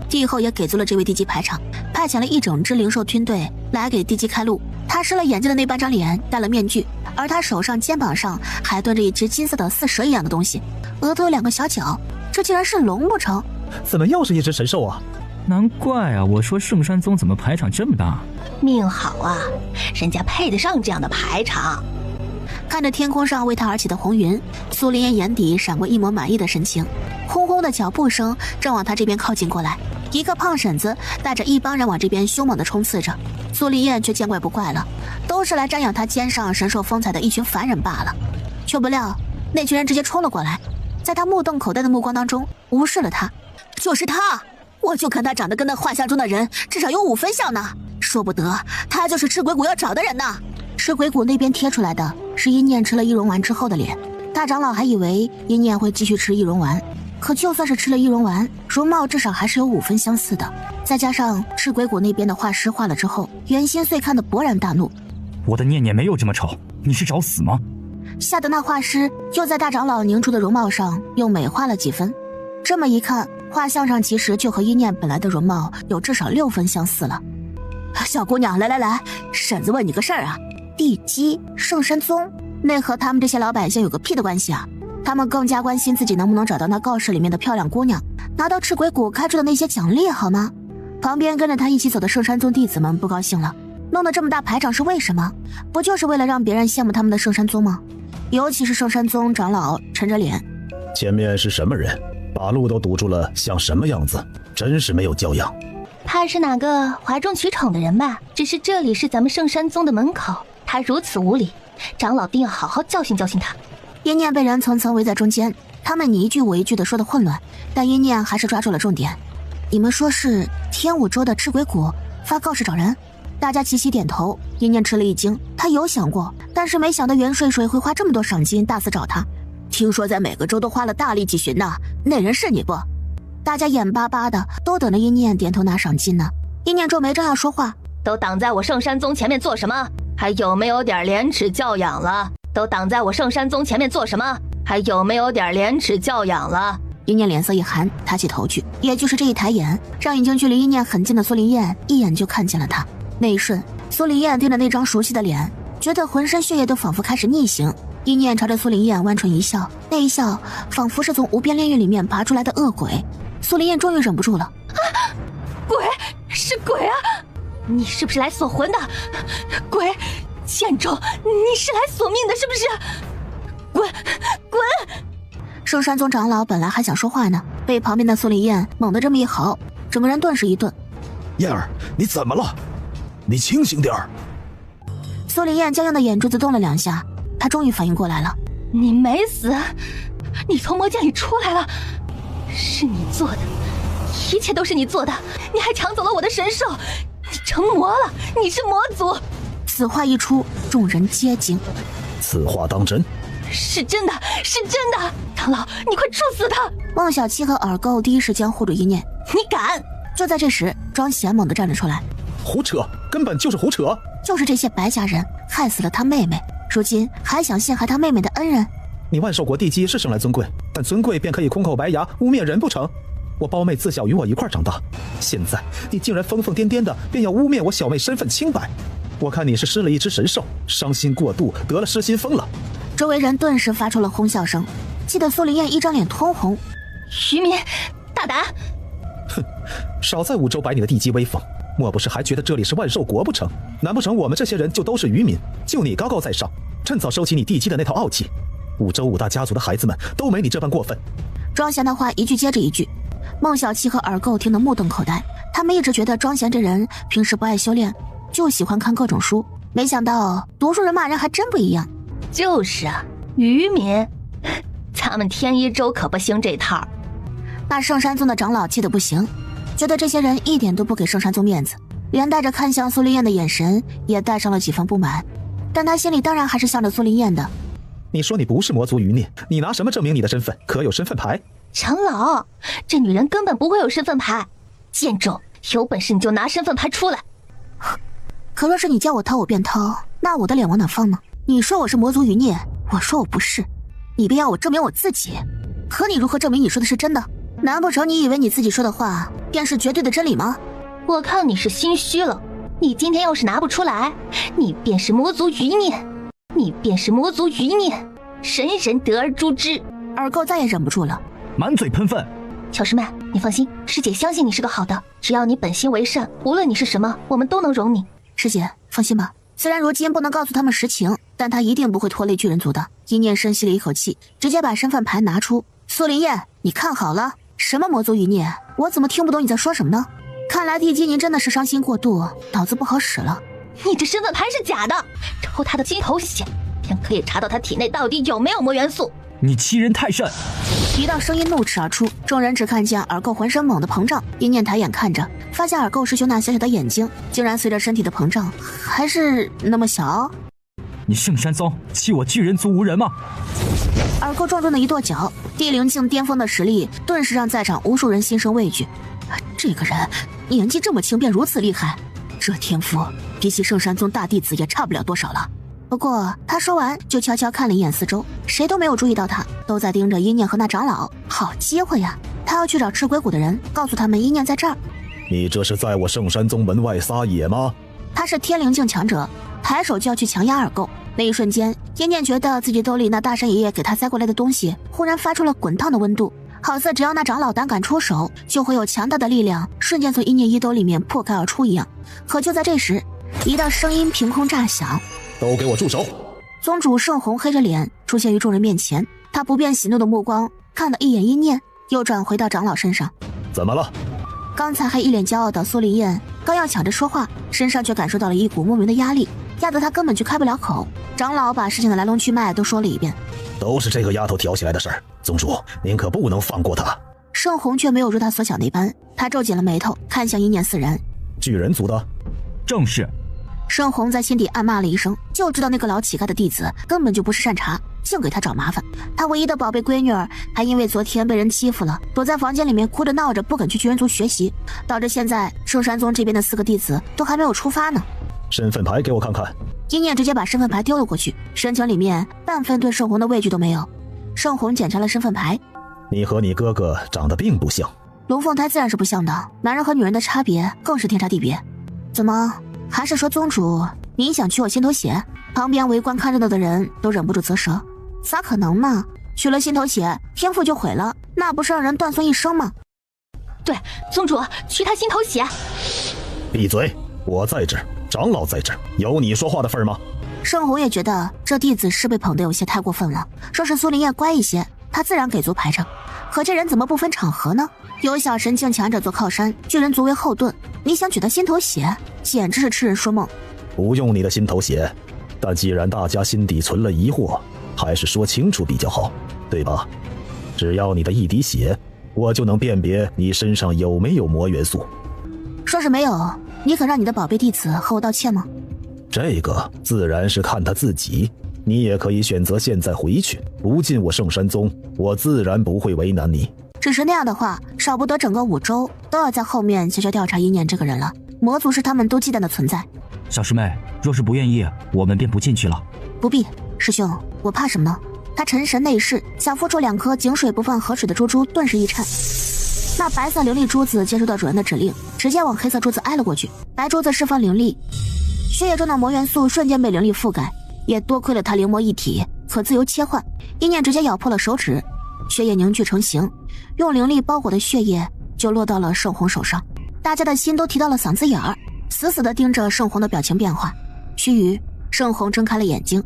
帝后也给足了这位地基排场，派遣了一整支灵兽军队来给地基开路。他失了眼睛的那半张脸戴了面具，而他手上肩膀上还端着一只金色的似蛇一样的东西，额头有2个小角，这竟然是龙不成？怎么又是一只神兽啊？难怪啊，我说圣山宗怎么排场这么大？命好啊，人家配得上这样的排场。看着天空上为他而起的红云，苏林烟眼底闪过一抹满意的神情。轰轰的脚步声正往他这边靠近过来，一个胖婶子带着一帮人往这边凶猛地冲刺着。苏林燕却见怪不怪了，都是来瞻仰他肩上神兽风采的一群凡人罢了。却不料那群人直接冲了过来，在他目瞪口呆的目光当中无视了他。就是他，我就看他长得跟那画像中的人至少有5分像呢，说不得他就是赤鬼谷要找的人呢。赤鬼谷那边贴出来的是阴念吃了易容丸之后的脸，大长老还以为阴念会继续吃易容丸，可就算是吃了易容丸，容貌至少还是有5分相似的。再加上赤鬼谷那边的画师画了之后，袁心碎看得勃然大怒。我的念念没有这么丑，你是找死吗？吓得那画师又在大长老凝出的容貌上又美化了几分。这么一看，画像上其实就和阴念本来的容貌有至少6分相似了。小姑娘，来，婶子问你个事儿啊，地基、圣山宗，那和他们这些老百姓有个屁的关系啊？他们更加关心自己能不能找到那告示里面的漂亮姑娘，拿到赤鬼谷开出的那些奖励，好吗？旁边跟着他一起走的圣山宗弟子们不高兴了，弄得这么大排场是为什么？不就是为了让别人羡慕他们的圣山宗吗？尤其是圣山宗长老沉着脸，前面是什么人？把路都堵住了，像什么样子？真是没有教养。怕是哪个哗众取宠的人吧？只是这里是咱们圣山宗的门口，他如此无礼，长老定要好好教训教训他。阴念被人层层围在中间，他们你一句我一句的说的混乱，但阴念还是抓住了重点。你们说是天武州的赤鬼谷发告示找人？大家齐齐点头。阴念吃了一惊，他有想过，但是没想到袁睡睡会花这么多赏金大肆找他。听说在每个州都花了大力气寻呢，那人是你不？大家眼巴巴的都等着阴念点头拿赏金呢。阴念皱眉正要说话，都挡在我圣山宗前面做什么？还有没有点廉耻教养了？都挡在我圣山宗前面做什么？还有没有点廉耻教养了？阴念脸色一寒，抬起头去，也就是这一抬眼，让已经距离阴念很近的苏林燕一眼就看见了他。那一瞬，苏林燕盯着那张熟悉的脸，觉得浑身血液都仿佛开始逆行。阴念朝着苏林燕弯唇一笑，那一笑仿佛是从无边炼狱里面爬出来的恶鬼。苏林燕终于忍不住了，鬼，是鬼啊！你是不是来索魂的？鬼，贱种，你是来索命的，是不是？滚，滚！圣山宗长老本来还想说话呢，被旁边的苏林燕猛地这么一嚎，整个人顿时一顿。燕儿，你怎么了？你清醒点儿。苏林燕僵硬的眼珠子动了2下，她终于反应过来了。你没死，你从魔剑里出来了，是你做的，一切都是你做的，你还抢走了我的神兽，你成魔了，你是魔族。此话一出，众人皆惊。此话当真？是真的，是真的！长老，你快处死他！孟小七和耳垢第一时间护住一念。你敢！就在这时，庄贤猛地站了出来。胡扯，根本就是胡扯！就是这些白家人害死了他妹妹，如今还想陷害他妹妹的恩人。你万寿国地基是生来尊贵，但尊贵便可以空口白牙污蔑人不成？我胞妹自小与我一块长大，现在你竟然疯疯癫癫的便要污蔑我小妹身份清白，我看你是失了一只神兽，伤心过度，得了失心疯了。周围人顿时发出了哄笑声，气得苏林燕一张脸通红。渔民，大胆！哼，少在五州摆你的地基威风，莫不是还觉得这里是万寿国不成？难不成我们这些人就都是渔民？就你高高在上，趁早收起你地基的那套傲气。五州五大家族的孩子们都没你这般过分。庄贤的话一句接着一句，孟小七和耳垢听得目瞪口呆。他们一直觉得庄贤这人平时不爱修炼，就喜欢看各种书，没想到读书人骂人还真不一样。就是啊，渔民，咱们天一州可不兴这套。那圣山宗的长老气得不行，觉得这些人一点都不给圣山宗面子，连带着看向苏林燕的眼神也带上了几分不满。但他心里当然还是向着苏林燕的。你说你不是魔族余孽，你拿什么证明你的身份？可有身份牌？长老，这女人根本不会有身份牌。贱种，有本事你就拿身份牌出来。可若是你叫我掏我便掏，那我的脸往哪放呢？你说我是魔族余孽，我说我不是，你便要我证明我自己，可你如何证明你说的是真的？难不成你以为你自己说的话便是绝对的真理吗？我看你是心虚了，你今天要是拿不出来，你便是魔族余孽，你便是魔族余孽，人人得而诛之。耳垢再也忍不住了，满嘴喷粪。巧师妹，你放心，师姐相信你是个好的，只要你本心为善，无论你是什么，我们都能容你。师姐放心吧，虽然如今不能告诉他们实情，但他一定不会拖累巨人族的。一念深吸了一口气，直接把身份牌拿出。苏林燕，你看好了，什么魔族余孽，我怎么听不懂你在说什么呢？看来地基您真的是伤心过度，脑子不好使了。你这身份牌是假的，抽他的金头血，便可以查到他体内到底有没有魔元素。你欺人太甚！一道声音怒斥而出，众人只看见耳垢浑身猛地膨胀，一念抬眼看着，发现耳垢师兄那小小的眼睛竟然随着身体的膨胀还是那么小。你圣山宗欺我巨人族无人吗？耳垢重重的一跺脚，地灵境巅峰的实力顿时让在场无数人心生畏惧。这个人年纪这么轻便如此厉害，这天赋比起圣山宗大弟子也差不了多少了。不过他说完就悄悄看了一眼四周，谁都没有注意到他，都在盯着一念和那长老。好机会呀，他要去找赤鬼谷的人，告诉他们一念在这儿。你这是在我圣山宗门外撒野吗？他是天灵境强者，抬手就要去强压耳垢。那一瞬间，一念觉得自己兜里那大山爷爷给他塞过来的东西忽然发出了滚烫的温度，好似只要那长老胆敢出手，就会有强大的力量瞬间从一念衣兜里面破开而出一样。可就在这时，一道声音凭空炸响，都给我住手！宗主圣红黑着脸出现于众人面前，他不变喜怒的目光看了一眼一念，又转回到长老身上。怎么了？刚才还一脸骄傲的苏林燕刚要抢着说话，身上却感受到了一股莫名的压力，压得他根本就开不了口。长老把事情的来龙去脉都说了一遍。都是这个丫头挑起来的事儿，宗主您可不能放过她。圣红却没有如他所想那般，他皱紧了眉头看向一念四人。巨人族的？正是。圣红在心底暗骂了一声，就知道那个老乞丐的弟子根本就不是善茬，净给他找麻烦。他唯一的宝贝闺女儿还因为昨天被人欺负了，躲在房间里面哭着闹着不肯去巨人族学习，导致现在圣山宗这边的4个弟子都还没有出发呢。身份牌给我看看。一念直接把身份牌丢了过去，神情里面半分对圣红的畏惧都没有。圣红检查了身份牌，你和你哥哥长得并不像。龙凤胎自然是不像的，男人和女人的差别更是天差地别。怎么，还是说宗主您想取我心头血？旁边围观看热闹的人都忍不住啧舌。咋可能呢？取了心头血，天赋就毁了，那不是让人断送一生吗？对，宗主取他心头血。闭嘴！我在这儿，长老在这儿，有你说话的份吗？圣红也觉得这弟子是被捧得有些太过分了，说是苏林燕乖一些，他自然给足排场。可这人怎么不分场合呢？有小神境强者做靠山，巨人族为后盾，你想取他心头血，简直是痴人说梦。不用你的心头血，但既然大家心底存了疑惑，还是说清楚比较好，对吧？只要你的一滴血，我就能辨别你身上有没有魔元素。说是没有，你肯让你的宝贝弟子和我道歉吗？这个自然是看他自己，你也可以选择现在回去，不进我圣山宗，我自然不会为难你。只是那样的话，少不得整个5州都要在后面悄悄调查一念这个人了。魔族是他们都忌惮的存在。小师妹，若是不愿意，我们便不进去了。不必，师兄，我怕什么呢？他沉神内视，想孵出2颗井水不犯河水的珠珠，顿时一颤。那白色灵力珠子接收到主人的指令，直接往黑色珠子挨了过去。白珠子释放灵力，血液中的魔元素瞬间被灵力覆盖，也多亏了他灵魔一体，可自由切换。一念直接咬破了手指，血液凝聚成形，用灵力包裹的血液就落到了圣红手上。大家的心都提到了嗓子眼儿，死死地盯着圣红的表情变化。须臾，圣红睁开了眼睛。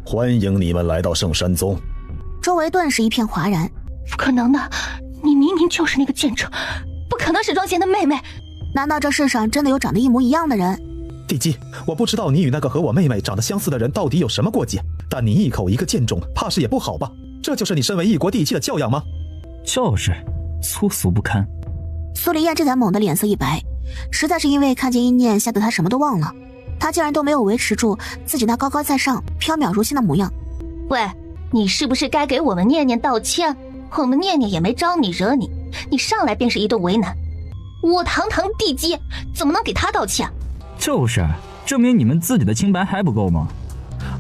欢迎你们来到圣山宗。周围顿时一片哗然。不可能的，你明明就是那个贱者，不可能是庄贤的妹妹。难道这世上真的有长得一模一样的人？地基，我不知道你与那个和我妹妹长得相似的人到底有什么过节，但你一口一个贱种，怕是也不好吧？这就是你身为一国地契的教养吗？就是粗俗不堪。苏林燕这才猛地脸色一白，实在是因为看见一念吓得他什么都忘了，他竟然都没有维持住自己那高高在上飘渺如仙的模样。喂，你是不是该给我们念念道歉？我们念念也没招你惹你，你上来便是一顿为难。我堂堂地基怎么能给他道歉？就是，证明你们自己的清白还不够吗？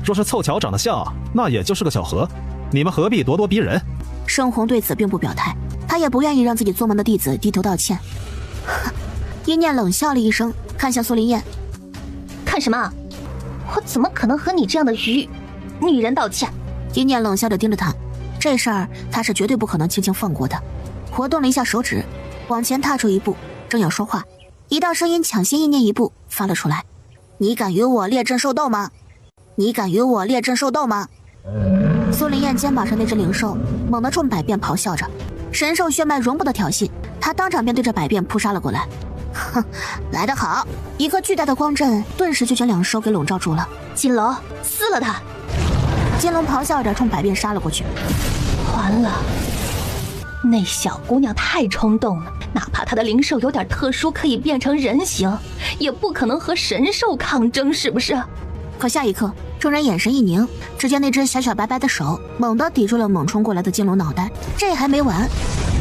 若是凑巧长得像，那也就是个巧合，你们何必咄咄逼人？盛红对此并不表态，他也不愿意让自己做梦的弟子低头道歉。一念冷笑了一声，看向苏林燕。看什么？我怎么可能和你这样的女人道歉？一念冷笑着盯着他，这事儿他是绝对不可能轻轻放过的。活动了一下手指，往前踏出一步，正要说话，一道声音抢先一念一步发了出来：你敢与我列阵兽斗吗？你敢与我列阵兽斗吗？苏林燕肩膀上那只灵兽猛地冲百变咆哮着，神兽血脉容不得挑衅，他当场便对着百变扑杀了过来。哼，来得好！一个巨大的光阵顿时就将两兽给笼罩住了。金龙，撕了他！金龙咆哮着冲百变杀了过去。完了，那小姑娘太冲动了，哪怕她的灵兽有点特殊，可以变成人形，也不可能和神兽抗争，是不是？可下一刻，众人眼神一凝，只见那只小小白白的手猛地抵住了猛冲过来的金龙脑袋。这还没完，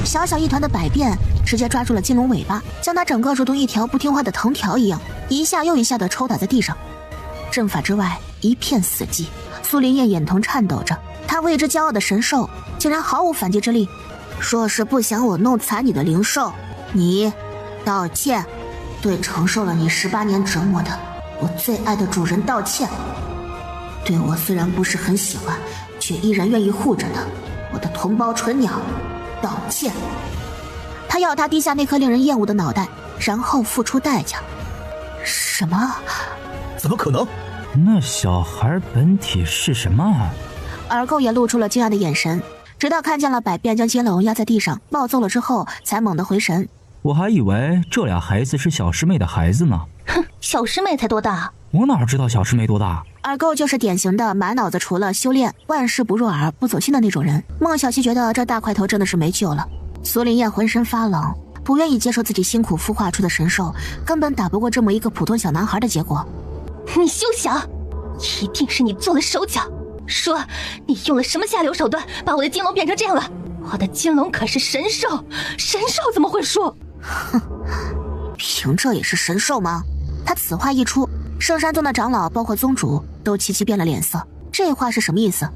小小一团的百变直接抓住了金龙尾巴，将它整个如同一条不听话的藤条一样，一下又一下的抽打在地上。阵法之外一片死寂，苏林燕眼瞳颤抖着，她为之骄傲的神兽竟然毫无反击之力。若是不想我弄残你的灵兽，你道歉，对承受了你18年折磨的我最爱的主人道歉，对我虽然不是很喜欢，却依然愿意护着的我的同胞纯鸟道歉。他要他低下那颗令人厌恶的脑袋，然后付出代价。什么？怎么可能？那小孩本体是什么？耳垢也露出了惊讶的眼神，直到看见了百变将金龙压在地上暴揍了之后，才猛地回神。我还以为这俩孩子是小师妹的孩子呢。哼，小师妹才多大？我哪知道小师妹多大？耳垢就是典型的满脑子除了修炼万事不入耳不走心的那种人。孟小希觉得这大块头真的是没救了。苏林燕浑身发冷，不愿意接受自己辛苦孵化出的神兽根本打不过这么一个普通小男孩的结果。你休想！一定是你做了手脚。说你用了什么下流手段把我的金龙变成这样了？我的金龙可是神兽，神兽怎么会输？哼，凭这也是神兽吗？他此话一出，圣山宗的长老包括宗主都齐齐变了脸色。这话是什么意思？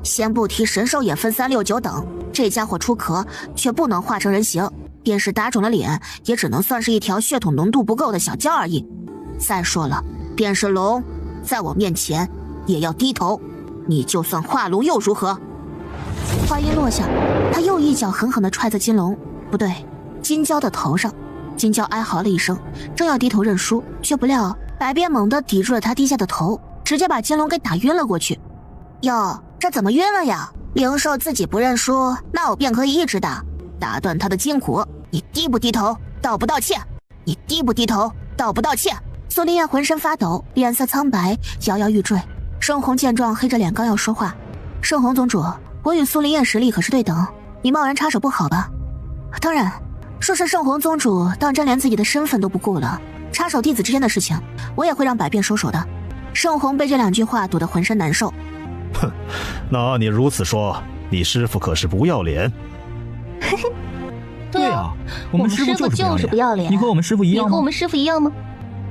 先不提神兽也分3、6、9等，这家伙出壳却不能化成人形，便是打肿了脸，也只能算是一条血统浓度不够的小蛟而已。再说了，便是龙，在我面前也要低头。你就算化龙又如何？话音落下，他又一脚狠狠地踹在金龙，不对，金蛟的头上。金蛟哀嚎了一声，正要低头认输，却不料百变猛地抵住了他低下的头，直接把金龙给打晕了过去。哟，这怎么晕了呀？灵兽自己不认输，那我便可以一直打，打断他的筋骨。你低不低头，道不道歉？你低不低头，道不道歉？苏林燕浑身发抖，脸色苍白，摇摇欲坠。盛红见状，黑着脸刚要说话。盛红宗主，我与苏林燕实力可是对等，你贸然插手不好吧？当然，若是盛红宗主当真连自己的身份都不顾了，插手弟子之间的事情，我也会让百变收手的。盛红被这2句话堵得浑身难受。哼，那按你如此说，你师父可是不要脸？对啊，我们师父就是不要脸。你和我们师父一样吗？你和我们师父一样吗？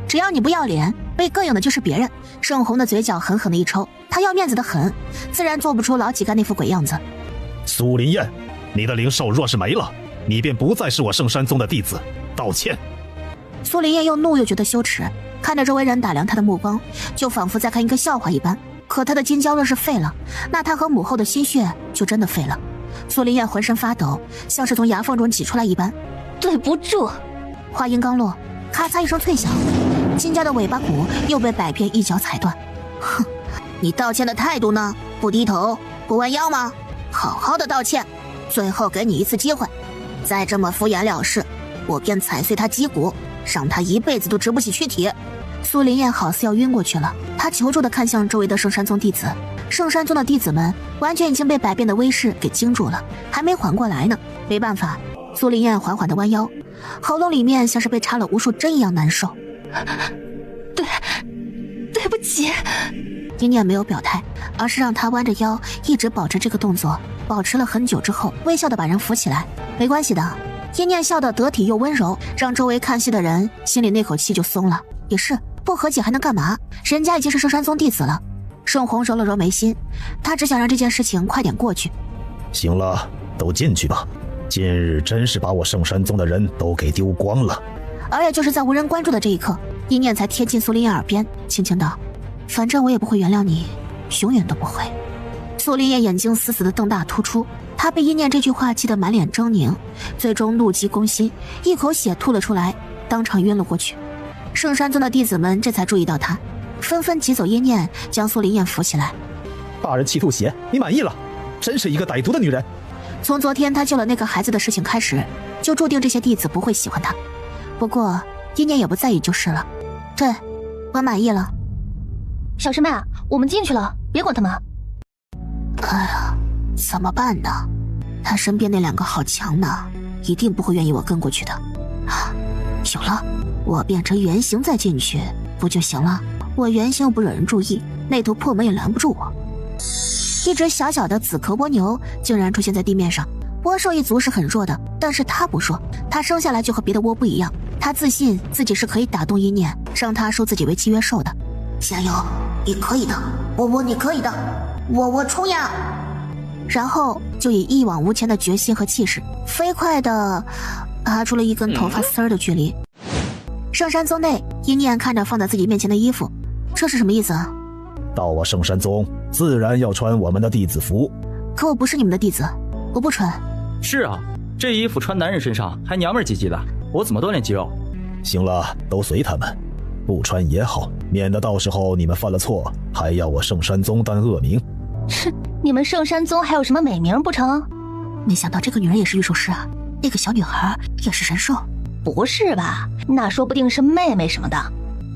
只要你不要脸，被膈应的就是别人。盛红的嘴角狠狠的一抽，他要面子的很，自然做不出老乞丐那副鬼样子。苏林燕，你的灵兽若是没了，你便不再是我圣山宗的弟子，道歉。苏林燕又怒又觉得羞耻，看着周围人打量他的目光，就仿佛在看一个笑话一般。可他的金蛟若是废了，那他和母后的心血就真的废了。苏林燕浑身发抖，像是从牙缝中挤出来一般。对不住。话音刚落，咔嚓一声脆响，金蛟的尾巴骨又被百变一脚踩断。哼，你道歉的态度呢？不低头，不弯腰吗？好好的道歉，最后给你一次机会，再这么敷衍了事，我便踩碎他脊骨，让他一辈子都直不起躯体。苏林燕好似要晕过去了，她求助地看向周围的圣山宗弟子。圣山宗的弟子们完全已经被百变的威势给惊住了，还没缓过来呢。没办法，苏林燕缓缓地弯腰，喉咙里面像是被插了无数针一样难受。对不起。一念没有表态，而是让他弯着腰一直保持这个动作，保持了很久之后，微笑地把人扶起来。没关系的。一念笑得得体又温柔，让周围看戏的人心里那口气就松了。也是，不和解还能干嘛？人家已经是圣山宗弟子了。盛红揉了揉眉心，他只想让这件事情快点过去。行了，都进去吧。今日真是把我圣山宗的人都给丢光了。而也就是在无人关注的这一刻，一念才贴近苏林燕耳边，轻轻道：“反正我也不会原谅你，永远都不会。”苏林燕眼睛死死地瞪大突出，她被一念这句话气得满脸狰狞，最终怒极攻心，一口血吐了出来，当场晕了过去。圣山宗的弟子们这才注意到他，纷纷挤走一念，将苏林燕扶起来。大人气吐血，你满意了？真是一个歹毒的女人。从昨天他救了那个孩子的事情开始，就注定这些弟子不会喜欢他。不过一念也不在意就是了。对，我满意了。小师妹，我们进去了，别管他们。哎呀，怎么办呢？他身边那2个好强呢，一定不会愿意我跟过去的。有了，我变成原形再进去不就行了？我原形又不惹人注意，那头破门也拦不住我。一只小小的紫壳蜗牛竟然出现在地面上。蜗兽一族是很弱的，但是他不弱，他生下来就和别的蜗不一样。他自信自己是可以打动一念，让他收自己为契约兽的。加油，你可以的，你可以的，我冲呀！然后就以一往无前的决心和气势，飞快地拔出了一根头发丝儿的距离。圣山宗内，一念看着放在自己面前的衣服，这是什么意思啊？到我圣山宗，自然要穿我们的弟子服。可我不是你们的弟子，我不穿。是啊，这衣服穿男人身上还娘们唧唧的，我怎么锻炼肌肉？行了，都随他们，不穿也好，免得到时候你们犯了错，还要我圣山宗担恶名。哼，你们圣山宗还有什么美名不成？没想到这个女人也是御兽师啊，那个小女孩也是神兽。不是吧？那说不定是妹妹什么的。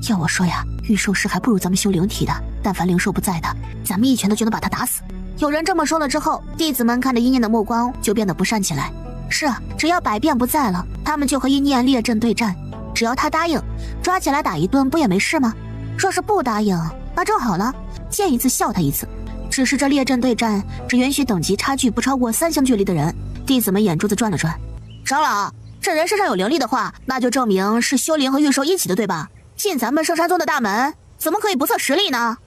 要我说呀，御兽师还不如咱们修灵体的，但凡灵兽不在的，咱们一拳头就能把他打死。有人这么说了之后，弟子们看着一念的目光就变得不善起来。是啊，只要百变不在了，他们就和一念列阵对战，只要他答应，抓起来打一顿不也没事吗？若是不答应，那正好了，见一次笑他一次。只是这列阵对战只允许等级差距不超过3星距离的人。弟子们眼珠子转了转，长老，这人身上有灵力的话，那就证明是修灵和御兽一起的，对吧？进咱们圣山宗的大门，怎么可以不测实力呢？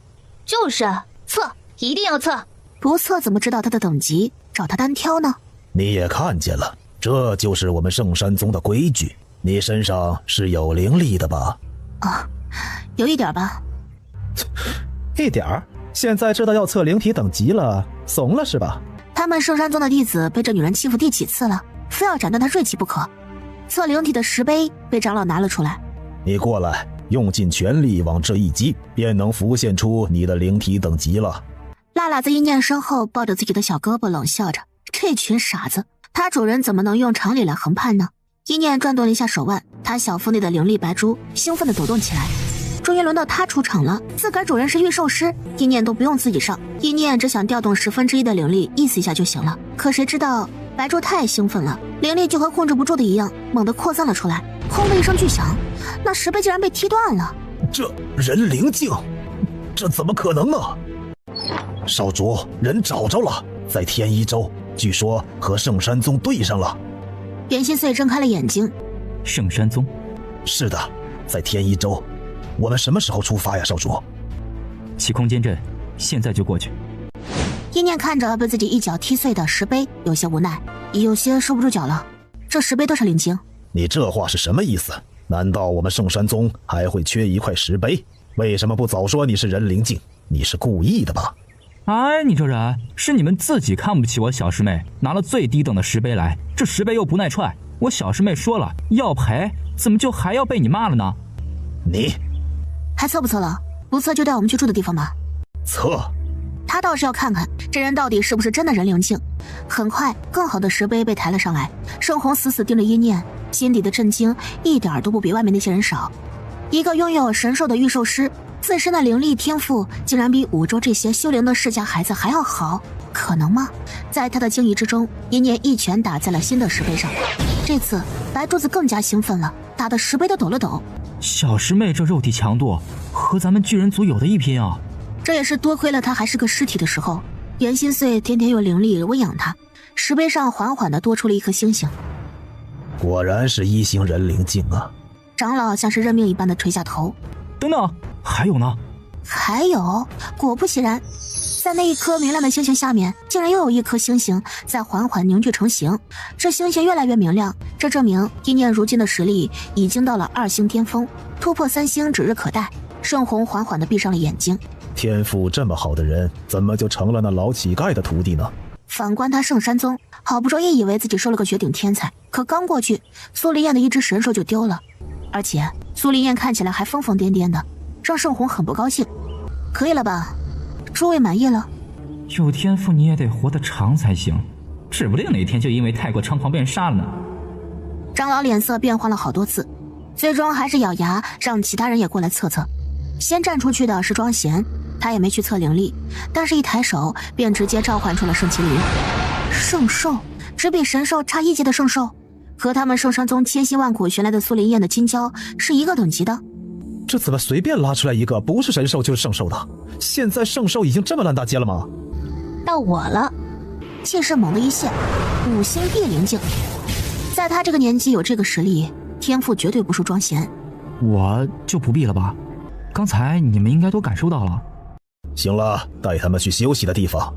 就是测，一定要测。不测怎么知道他的等级？找他单挑呢？你也看见了，这就是我们圣山宗的规矩。你身上是有灵力的吧？啊，有一点吧。一点儿？现在知道要测灵体等级了，怂了是吧？他们圣山宗的弟子被这女人欺负第几次了，非要斩断他锐气不可。测灵体的石碑被长老拿了出来。你过来，用尽全力往这一击，便能浮现出你的灵体等级了。辣辣在一念身后抱着自己的小胳膊冷笑着，这群傻子，他主人怎么能用常理来衡判呢？一念转动了一下手腕，他小腹内的灵力白珠兴奋地抖动起来。终于轮到他出场了，自个儿主人是御兽师，一念都不用自己上，一念只想调动1/10的灵力意思一下就行了。可谁知道白珠太兴奋了，灵力就和控制不住的一样，猛地扩散了出来，轰的一声巨响，那石碑竟然被踢断了。这人灵境，这怎么可能啊？少主，人找着了，在天一州，据说和圣山宗对上了。袁心碎睁开了眼睛。圣山宗？是的，在天一州。我们什么时候出发呀，少主？起空间阵，现在就过去。一念看着被自己一脚踢碎的石碑，有些无奈，有些收不住脚了。这石碑都是灵晶。你这话是什么意思？难道我们圣山宗还会缺一块石碑？为什么不早说你是人灵境？你是故意的吧？哎，你这人是你们自己看不起我小师妹，拿了最低等的石碑来，这石碑又不耐踹，我小师妹说了要赔，怎么就还要被你骂了呢？你还测不测了？不测就带我们去住的地方吧。测？他倒是要看看这人到底是不是真的人灵境。很快，更好的石碑被抬了上来，盛红死死盯着一念，心底的震惊一点都不比外面那些人少。一个拥有神兽的御兽师，自身的灵力天赋竟然比五洲这些修灵的世家孩子还要好，可能吗？在他的惊异之中，一念一拳打在了新的石碑上。这次白珠子更加兴奋了，打得石碑都抖了抖。小师妹这肉体强度和咱们巨人族有的一拼啊！这也是多亏了他还是个尸体的时候，袁心碎天天用灵力喂养他。石碑上缓缓地多出了一颗星星。果然是1星人灵境啊！长老像是认命一般的垂下头。等等，还有呢？还有，果不其然，在那一颗明亮的星星下面，竟然又有一颗星星在缓缓凝聚成形。这星星越来越明亮，这证明一念如今的实力已经到了2星巅峰，突破3星指日可待。盛虹缓缓地闭上了眼睛。天赋这么好的人，怎么就成了那老乞丐的徒弟呢？反观他圣山宗，好不容易以为自己收了个绝顶天才，可刚过去，苏林燕的一只神兽就丢了，而且苏林燕看起来还疯疯癫癫的，让盛虹很不高兴。可以了吧？诸位满意了？有天赋你也得活得长才行，指不定哪天就因为太过猖狂被人杀了呢。长老脸色变换了好多次，最终还是咬牙让其他人也过来测测。先站出去的是庄贤，他也没去测灵力，但是一抬手便直接召唤出了圣麒麟。圣兽，只比神兽差1阶的圣兽，和他们圣山宗千辛万苦寻来的苏林燕的金蛟是一个等级的。这怎么随便拉出来一个不是神兽就是圣兽的？现在圣兽已经这么烂大街了吗？到我了，气势猛地一现，5星地灵境，在他这个年纪有这个实力，天赋绝对不输庄贤。我就不必了吧，刚才你们应该都感受到了。行了，带他们去休息的地方。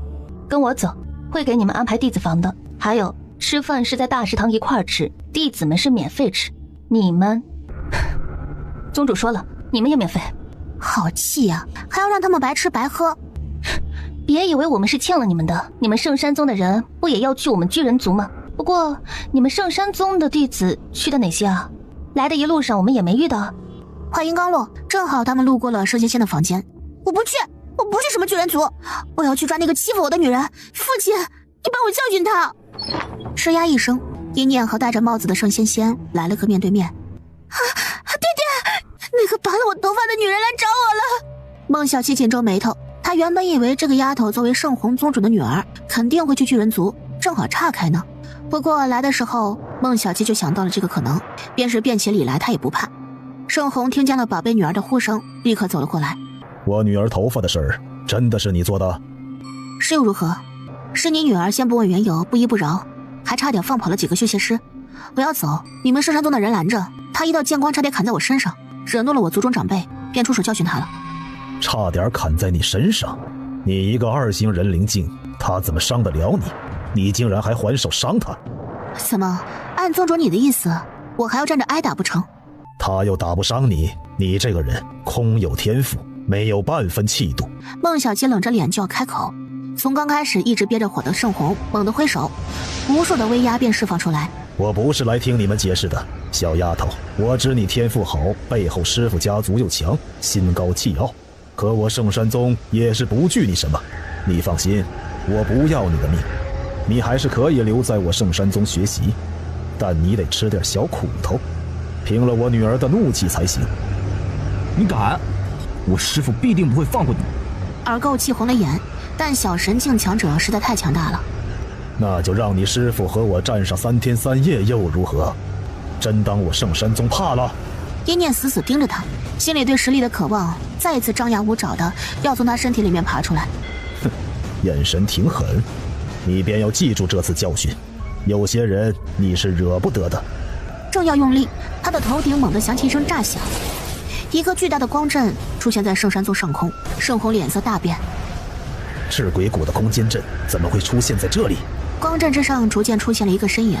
跟我走，会给你们安排弟子房的。还有，吃饭是在大食堂一块吃，弟子们是免费吃。你们，宗主说了，你们也免费。好气呀，还要让他们白吃白喝。别以为我们是欠了你们的，你们圣山宗的人不也要去我们巨人族吗？不过你们圣山宗的弟子去的哪些啊？来的一路上我们也没遇到。话音刚落，正好他们路过了圣仙仙的房间。我不去什么巨人族，我要去抓那个欺负我的女人。父亲，你帮我教训她。吱呀一声，一念和戴着帽子的圣仙仙来了个面对面。爹爹，那个拔了我头发的女人来找我了。孟小七紧皱眉头，她原本以为这个丫头作为圣红宗主的女儿，肯定会去巨人族，正好岔开呢。不过来的时候，孟小七就想到了这个可能，便是变起礼来，她也不怕。盛虹听见了宝贝女儿的呼声，立刻走了过来。我女儿头发的事儿，真的是你做的？是又如何？是你女儿先不问缘由，不依不饶，还差点放跑了几个修邪师。我要走，你们圣山宗的人拦着，她一道剑光差点砍在我身上，惹怒了我族中长辈，便出手教训她了。差点砍在你身上？你一个2星人灵境，她怎么伤得了你？你竟然还还手伤她？怎么，按宗主你的意思，我还要站着挨打不成？她又打不伤你，你这个人空有天赋，没有半分气度。孟小七冷着脸就要开口，从刚开始一直憋着火的盛虹猛地挥手，无数的威压便释放出来。我不是来听你们解释的，小丫头，我知你天赋好，背后师傅家族又强，心高气傲，可我圣山宗也是不惧你什么。你放心，我不要你的命，你还是可以留在我圣山宗学习，但你得吃点小苦头，平了我女儿的怒气才行。你敢？我师父必定不会放过你。耳垢气红了眼，但小神境强者实在太强大了。那就让你师父和我战上3天3夜又如何？真当我圣山宗怕了？一念死死盯着他，心里对实力的渴望再一次张牙舞爪的要从他身体里面爬出来。哼，眼神挺狠，你便要记住这次教训，有些人你是惹不得的。正要用力，他的头顶猛地响起一声炸响，一个巨大的光阵出现在圣山宗上空。盛虹脸色大变，赤鬼谷的空间阵怎么会出现在这里？光阵之上逐渐出现了一个身影，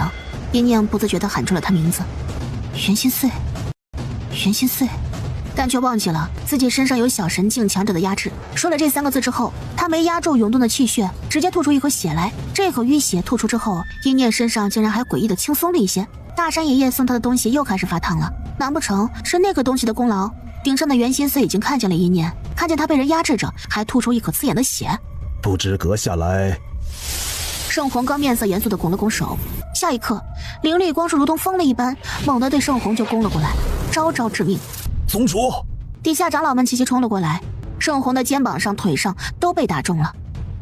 一念不自觉地喊出了他名字：袁心碎，袁心碎，但却忘记了自己身上有小神境强者的压制。说了这3个字之后，他没压住涌动的气血，直接吐出一口血来。这口淤血吐出之后，一念身上竟然还诡异的轻松了一些。大山爷爷送他的东西又开始发烫了，难不成是那个东西的功劳？顶上的袁心碎已经看见了一念，看见他被人压制着，还吐出一口刺眼的血。不知阁下来。盛虹刚面色严肃地拱了拱手，下一刻灵力光束如同疯了一般，猛地对盛虹就攻了过来，招招致命。宗主！底下长老们齐齐冲了过来，盛虹的肩膀上腿上都被打中了。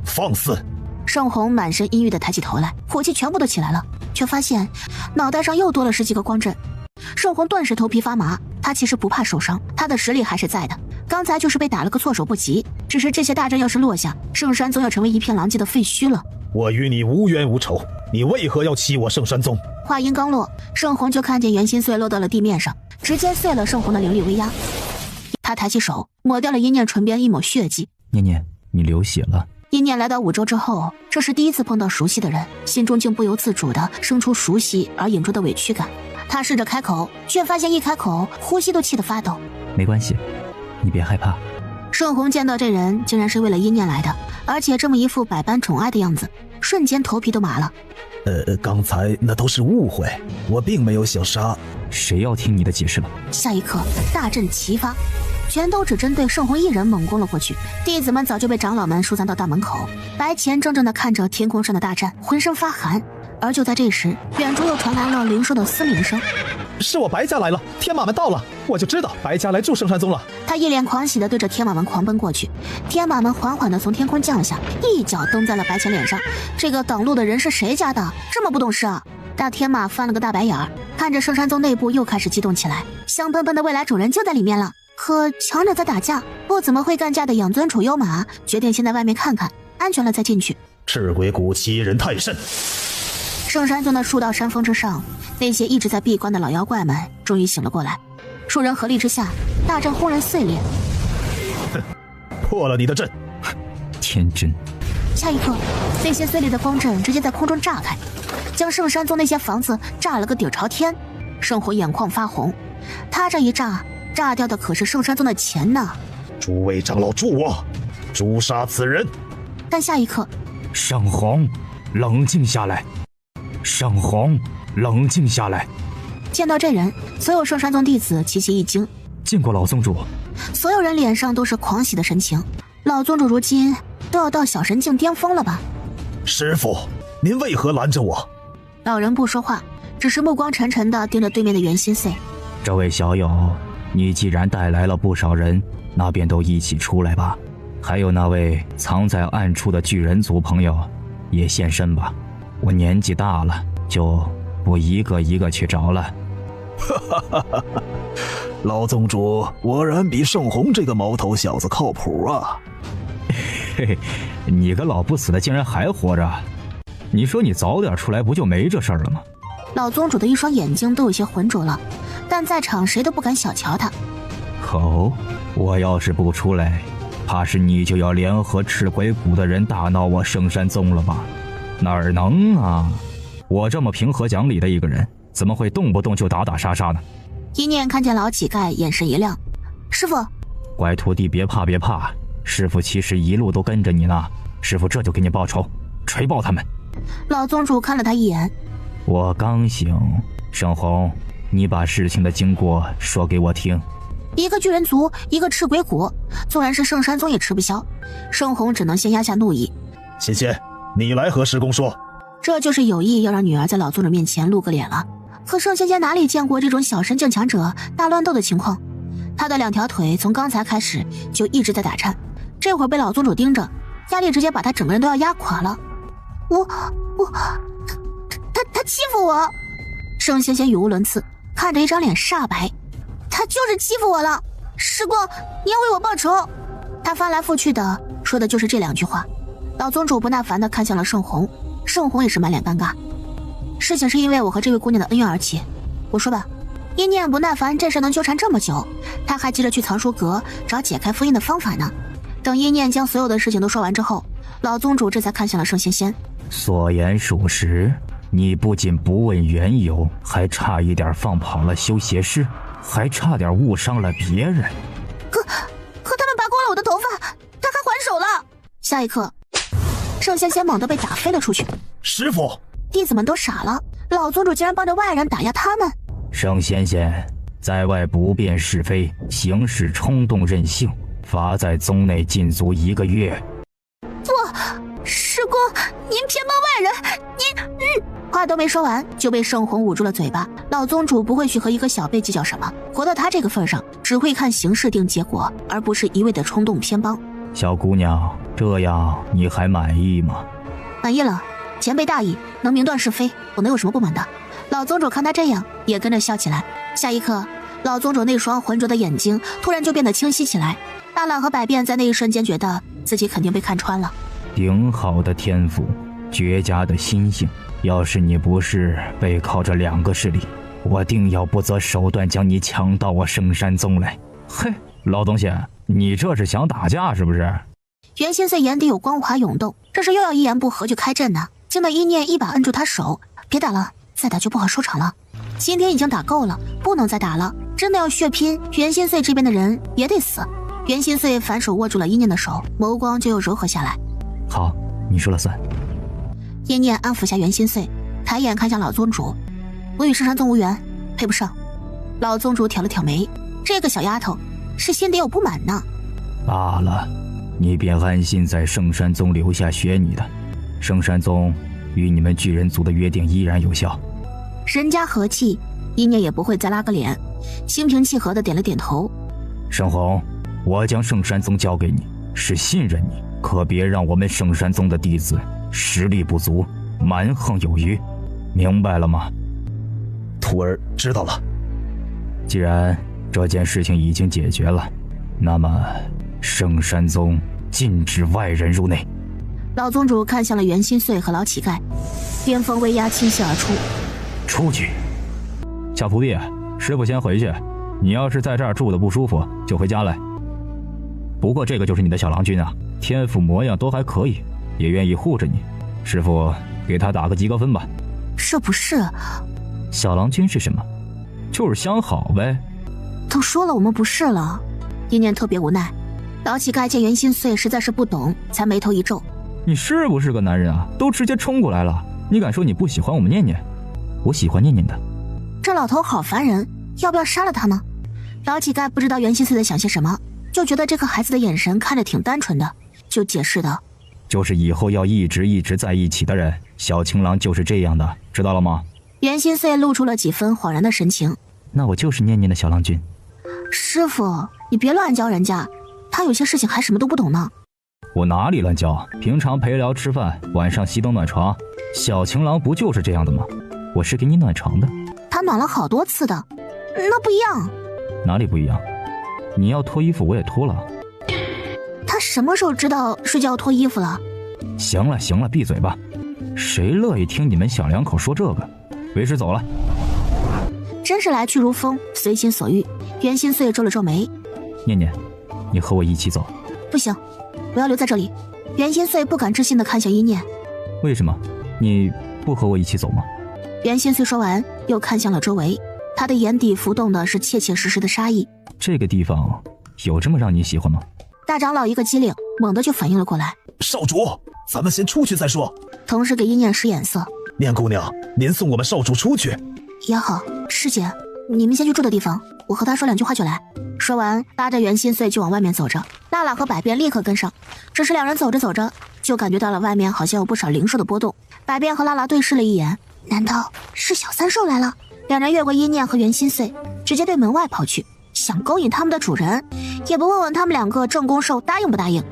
放肆！盛虹满身阴郁地抬起头来，火气全部都起来了，却发现脑袋上又多了10几个光阵。盛虹顿时头皮发麻，他其实不怕受伤，他的实力还是在的，刚才就是被打了个措手不及。只是这些大阵要是落下，圣山宗要成为一片狼藉的废墟了。我与你无冤无仇，你为何要欺我圣山宗？话音刚落，盛虹就看见袁心碎落到了地面上，直接碎了盛虹的灵力威压。他抬起手抹掉了一念唇边一抹血迹。念念，你流血了。一念来到五洲之后，这是第一次碰到熟悉的人，心中竟不由自主地生出熟悉而引出的委屈感。他试着开口，却发现一开口呼吸都气得发抖。没关系，你别害怕。盛红见到这人竟然是为了一念来的，而且这么一副百般宠爱的样子，瞬间头皮都麻了。刚才那都是误会，我并没有想杀。谁要听你的解释了？下一刻，大阵齐发，全都只针对盛红一人猛攻了过去。弟子们早就被长老们疏散到大门口，白乾怔怔地看着天空上的大战，浑身发寒。而就在这时，远处又传来了灵兽的嘶鸣声。是我白家来了，天马们到了，我就知道白家来助圣山宗了。他一脸狂喜地对着天马们狂奔过去，天马们缓缓地从天空降下，一脚蹬在了白乾脸上。这个挡路的人是谁家的？这么不懂事啊！大天马翻了个大白眼儿，看着圣山宗内部又开始激动起来，香喷喷的未来主人就在里面了。可强者在打架，不怎么会干架的养尊处优马决定先在外面看看，安全了再进去。赤鬼谷欺人太甚！圣山宗的数道山峰之上，那些一直在闭关的老妖怪们终于醒了过来。数人合力之下，大阵轰然碎裂。哼，破了你的阵！天真。下一刻，那些碎裂的光阵直接在空中炸开，将圣山宗那些房子炸了个底朝天。圣火眼眶发红，他这一炸，炸掉的可是圣山宗的钱呢！诸位长老助我，诛杀此人！但下一刻，圣红，冷静下来。圣红，冷静下来。见到这人，所有圣山宗弟子齐齐一惊。见过老宗主。所有人脸上都是狂喜的神情。老宗主如今都要到小神境巅峰了吧？师父，您为何拦着我？老人不说话，只是目光沉沉地盯着对面的袁心碎。这位小友，你既然带来了不少人，那便都一起出来吧。还有那位藏在暗处的巨人族朋友，也现身吧。我年纪大了，就不一个一个去找了。哈哈哈！老宗主果然比圣红这个毛头小子靠谱啊！嘿嘿，你个老不死的竟然还活着！你说你早点出来不就没这事儿了吗？老宗主的一双眼睛都有些浑浊了，但在场谁都不敢小瞧他。哦，我要是不出来，怕是你就要联合赤鬼谷的人大闹我圣山宗了吧？哪儿能啊！我这么平和讲理的一个人，怎么会动不动就打打杀杀呢？一念看见老乞丐，眼神一亮。师父，乖徒弟别怕别怕，师父其实一路都跟着你呢，师父这就给你报仇，锤爆他们。老宗主看了他一眼。我刚醒，圣红，你把事情的经过说给我听。一个巨人族，一个赤鬼谷，纵然是圣山宗也吃不消。圣红只能先压下怒意。仙仙，你来和师公说。这就是有意要让女儿在老宗主面前露个脸了。可圣仙仙哪里见过这种小神境强者大乱斗的情况？他的两条腿从刚才开始就一直在打颤，这会儿被老宗主盯着，压力直接把他整个人都要压垮了。他欺负我！圣仙仙语无伦次，看着一张脸煞白。他就是欺负我了，师公，你要为我报仇！他翻来覆去的说的就是这两句话。老宗主不耐烦地看向了圣红，圣红也是满脸尴尬。事情是因为我和这位姑娘的恩怨而起。我说吧，一念不耐烦这事能纠缠这么久，他还急着去藏书阁找解开封印的方法呢。等一念将所有的事情都说完之后，老宗主这才看向了圣仙仙。所言属实，你不仅不问缘由，还差一点放跑了修邪师，还差点误伤了别人。可他们拔光了我的头发，他还还手了。下一刻，圣仙仙猛地被打飞了出去。师父，弟子们都傻了，老宗主竟然帮着外人打压他们。圣仙仙，在外不辨是非，行事冲动任性，罚在宗内禁足1个月。不，师公，您偏帮外人，您……话都没说完，就被圣红捂住了嘴巴。老宗主不会去和一个小辈计较什么，活到他这个份上，只会看形势定结果，而不是一味的冲动偏帮。小姑娘，这样你还满意吗？满意了，前辈大义，能明断是非，我能有什么不满的？老宗主看他这样，也跟着笑起来。下一刻，老宗主那双浑浊的眼睛突然就变得清晰起来。大浪和百变在那一瞬间觉得自己肯定被看穿了。顶好的天赋，绝佳的心性，要是你不是背靠着2个势力，我定要不择手段将你抢到我圣山宗来。嘿，老东西，你这是想打架是不是？袁心碎眼底有光华涌动，这是又要一言不合就开阵呢。惊得一念一把摁住他手，别打了，再打就不好收场了。今天已经打够了，不能再打了。真的要血拼，袁心碎这边的人也得死。袁心碎反手握住了一念的手，眸光就又柔和下来。好，你说了算。一念安抚下袁心碎，抬眼看向老宗主，我与圣山宗无缘，配不上。老宗主挑了挑眉，这个小丫头是心底有不满呢。罢了，你便安心在圣山宗留下学你的。圣山宗与你们巨人族的约定依然有效。人家和气，一念也不会再拉个脸，心平气和地点了点头。盛红，我将圣山宗交给你，是信任你，可别让我们圣山宗的弟子实力不足，蛮横有余，明白了吗？徒儿知道了。既然这件事情已经解决了，那么圣山宗禁止外人入内。老宗主看向了袁心碎和老乞丐，边锋威压倾泻而出。出去。小徒弟，师傅先回去，你要是在这儿住的不舒服就回家来。不过这个就是你的小郎君啊，天赋模样都还可以，也愿意护着你，师傅给他打个及格分吧。这不是小郎君是什么？就是相好呗。都说了我们不是了。一念特别无奈，老乞丐见袁心碎实在是不懂，才眉头一皱。你是不是个男人啊？都直接冲过来了，你敢说你不喜欢我们念念？我喜欢念念的。这老头好烦人，要不要杀了他呢？老乞丐不知道袁心碎在想些什么，就觉得这个孩子的眼神看着挺单纯的，就解释道：就是以后要一直在一起的人，小情郎就是这样的，知道了吗？袁心碎露出了几分恍然的神情。那我就是念念的小郎君。师傅，你别乱教人家，他有些事情还什么都不懂呢。我哪里乱教？平常陪聊吃饭，晚上熄灯暖床，小情郎不就是这样的吗？我是给你暖床的。他暖了好多次的，那不一样。哪里不一样？你要脱衣服我也脱了。他什么时候知道睡觉脱衣服了？行了，闭嘴吧。谁乐意听你们小两口说这个？为师走了。真是来去如风，随心所欲。袁心碎皱了皱眉。念念，你和我一起走。不行，我要留在这里。袁心碎不敢置信地看向一念。为什么？你不和我一起走吗？袁心碎说完，又看向了周围，他的眼底浮动的是切切实实的杀意。这个地方有这么让你喜欢吗？大长老一个机灵，猛地就反应了过来。少主，咱们先出去再说。同时给一念使眼色。念姑娘，您送我们少主出去。也好，师姐，你们先去住的地方，我和他说两句话就来。说完，拉着袁心碎就往外面走着。娜娜和百变立刻跟上，只是两人走着走着，就感觉到了外面好像有不少灵兽的波动。百变和娜娜对视了一眼，难道是小三兽来了？两人越过一念和袁心碎，直接对门外跑去，想勾引他们的主人，也不问问他们两个正宫兽答应不答应。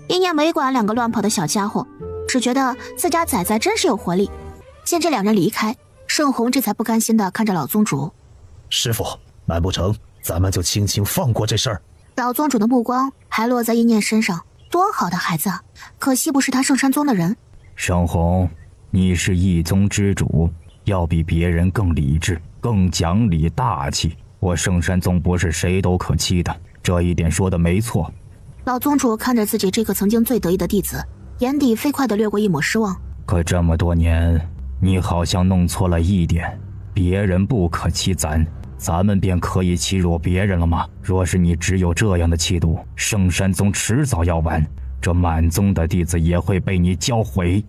一念没管两个乱跑的小家伙，只觉得自家崽崽真是有活力。见这两人离开，盛红这才不甘心地看着老宗主。师傅，难不成咱们就轻轻放过这事儿？老宗主的目光还落在一念身上，多好的孩子啊，可惜不是他圣山宗的人。盛红，你是一宗之主，要比别人更理智，更讲理大气。我圣山宗不是谁都可欺的，这一点说的没错。老宗主看着自己这个曾经最得意的弟子，眼底飞快地掠过一抹失望。可这么多年，你好像弄错了一点，别人不可欺咱，咱们便可以欺辱别人了吗？若是你只有这样的气度，圣山宗迟早要完，这满宗的弟子也会被你教毁。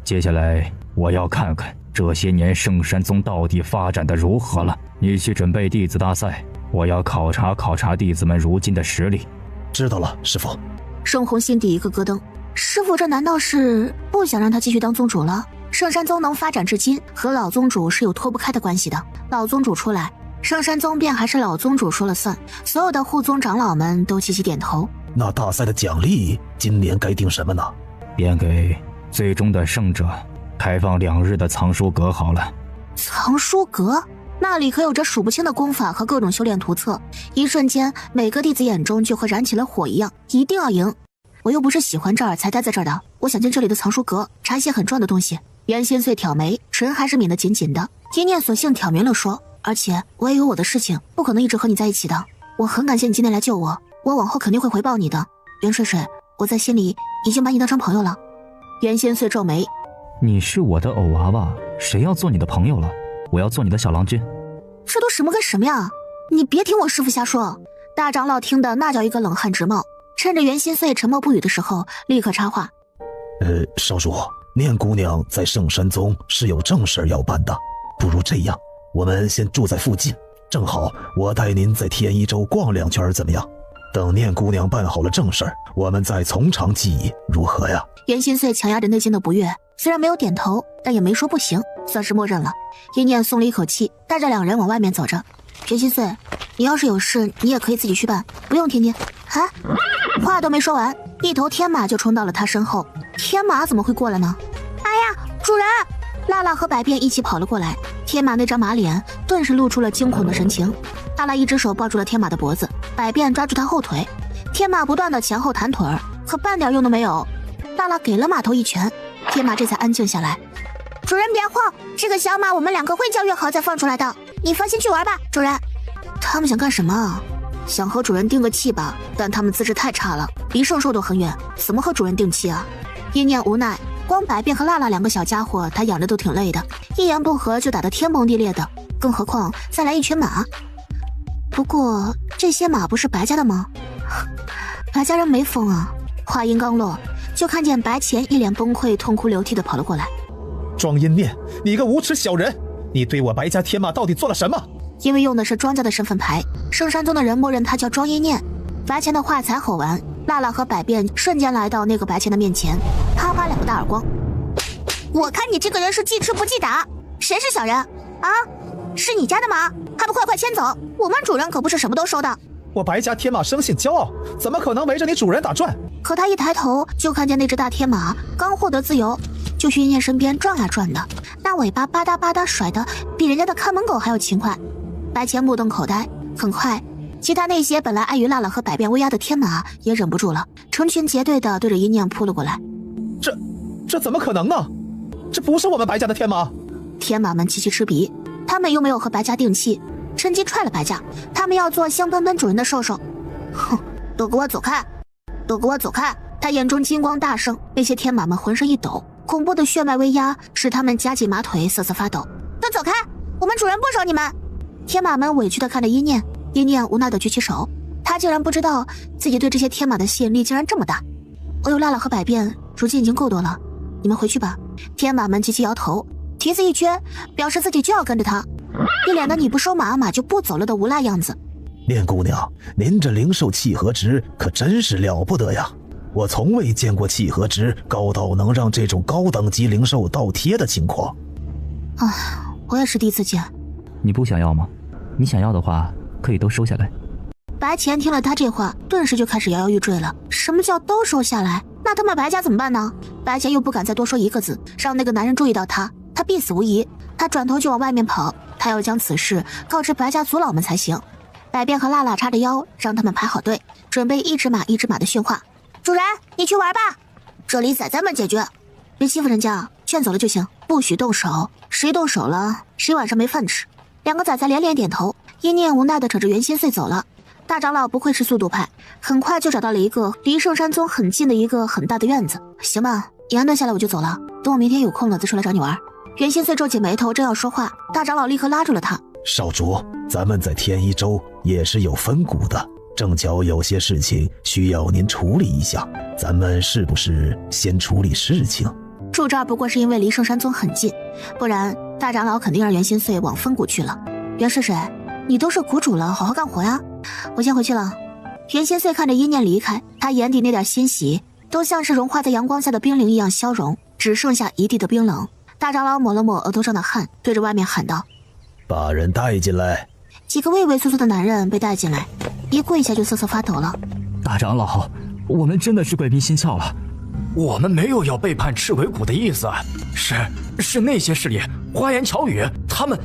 接下来我要看看这些年圣山宗到底发展的如何了。你去准备弟子大赛，我要考察考察弟子们如今的实力。知道了，师傅。盛红心底一个咯噔，师傅这难道是不想让他继续当宗主了？圣山宗能发展至今，和老宗主是有脱不开的关系的。老宗主出来，圣山宗便还是老宗主说了算。所有的护宗长老们都齐齐点头。那大赛的奖励今年该定什么呢？便给最终的胜者开放2日的藏书阁好了。藏书阁？那里可有着数不清的功法和各种修炼图册，一瞬间每个弟子眼中就和燃起了火一样，一定要赢。我又不是喜欢这儿才待在这儿的，我想进这里的藏书阁查一些很重要的东西。袁心碎挑眉，唇还是抿得紧紧的。一念索性挑明了说，而且我也有我的事情，不可能一直和你在一起的。我很感谢你今天来救我，我往后肯定会回报你的。袁水水，我在心里已经把你当成朋友了。袁心碎皱眉，你是我的偶娃娃，谁要做你的朋友了？我要做你的小郎君。这都什么跟什么呀？你别听我师父瞎说。大长老听的那叫一个冷汗直冒，趁着袁心碎沉默不语的时候，立刻插话：少主，念姑娘在圣山宗是有正事要办的，不如这样，我们先住在附近，正好我带您在天一州逛2圈，怎么样？等念姑娘办好了正事，我们再从长计议，如何呀？袁心碎强压着内心的不悦，虽然没有点头，但也没说不行，算是默认了。一念松了一口气，带着2人往外面走着。袁心碎，你要是有事，你也可以自己去办，不用天天。啊！话都没说完，一头天马就冲到了他身后。天马怎么会过来呢？哎呀，主人！辣辣和百变一起跑了过来，天马那张马脸顿时露出了惊恐的神情。辣辣一只手抱住了天马的脖子，百变抓住他后腿，天马不断的前后弹腿儿，可半点用都没有。辣辣给了马头一拳，天马这才安静下来。主人别慌，这个小马我们2个会教育好再放出来的，你放心去玩吧，主人。他们想干什么啊？想和主人定个气吧，但他们资质太差了，离圣兽都很远，怎么和主人定气啊？一念无奈，光百变和辣辣2个小家伙他养着都挺累的，一言不合就打得天崩地裂的，更何况再来一群马。不过这些马不是白家的吗？白家人没疯啊。话音刚落，就看见白钱一脸崩溃痛哭流涕的跑了过来。庄阴念，你个无耻小人，你对我白家天马到底做了什么？因为用的是庄家的身份牌，圣山宗的人默认他叫庄阴念。白钱的话才吼完，辣辣和百变瞬间来到那个白钱的面前，啪啪2个大耳光。我看你这个人是记吃不记打，谁是小人啊？是你家的马，还不快快牵走？我们主人可不是什么都收的。我白家天马生性骄傲，怎么可能围着你主人打转？可他一抬头就看见那只大天马刚获得自由，就去阴念身边转啊转的，那尾巴吧嗒吧嗒甩的比人家的看门狗还要勤快。白钱目瞪口呆，很快其他那些本来碍于辣辣和百变威压的天马也忍不住了，成群结队的对着阴念扑了过来。这怎么可能呢？这不是我们白家的天马。天马们齐齐吃鼻，他们又没有和白家定气，趁机踹了白家，他们要做香喷喷主人的兽兽。哼，都给我走开，都给我走开！他眼中金光大盛，那些天马们浑身一抖，恐怖的血脉威压使他们夹紧马腿瑟瑟发抖。都走开，我们主人不收你们！天马们委屈地看着一念，一念无奈地举起手，他竟然不知道自己对这些天马的吸引力竟然这么大。我有辣辣和百变，如今已经够多了，你们回去吧。天马们齐齐摇头，蹄子一撅，表示自己就要跟着他，一脸的你不收马，马就不走了的无赖样子。念姑娘，您这灵兽契合值可真是了不得呀！我从未见过契合值高到能让这种高等级灵兽倒贴的情况。我也是第一次见。你不想要吗？你想要的话，可以都收下来。白钱听了他这话，顿时就开始摇摇欲坠了。什么叫都收下来？那他们白家怎么办呢？白钱又不敢再多说一个字，让那个男人注意到他必死无疑。他转头就往外面跑，他要将此事告知白家族老们才行。百变和辣辣叉着腰，让他们排好队，准备一只马一只马的训话。主人，你去玩吧，这里崽崽们解决。别欺负人家，劝走了就行，不许动手。谁动手了，谁晚上没饭吃。2个崽崽连连点头，一念无奈地扯着袁心碎走了。大长老不愧是速度派，很快就找到了一个离圣山宗很近的一个很大的院子。行吧，你安顿下来我就走了，等我明天有空了再出来找你玩。袁心碎皱起眉头，正要说话，大长老立刻拉住了他。少主，咱们在天一州也是有分谷的，正巧有些事情需要您处理一下，咱们是不是先处理事情？住这儿不过是因为离圣山宗很近，不然大长老肯定让袁心碎往分谷去了。袁水水，你都是谷主了，好好干活呀。我先回去了。袁心碎看着一念离开，他眼底那点欣喜都像是融化在阳光下的冰凌一样消融，只剩下一地的冰冷。大长老抹了抹额头上的汗，对着外面喊道：把人带进来。几个畏畏缩缩的男人被带进来，一跪下就瑟瑟发抖了。大长老，我们真的是贵宾心窍了，我们没有要背叛赤尾谷的意思，是那些势力花言巧语，他们……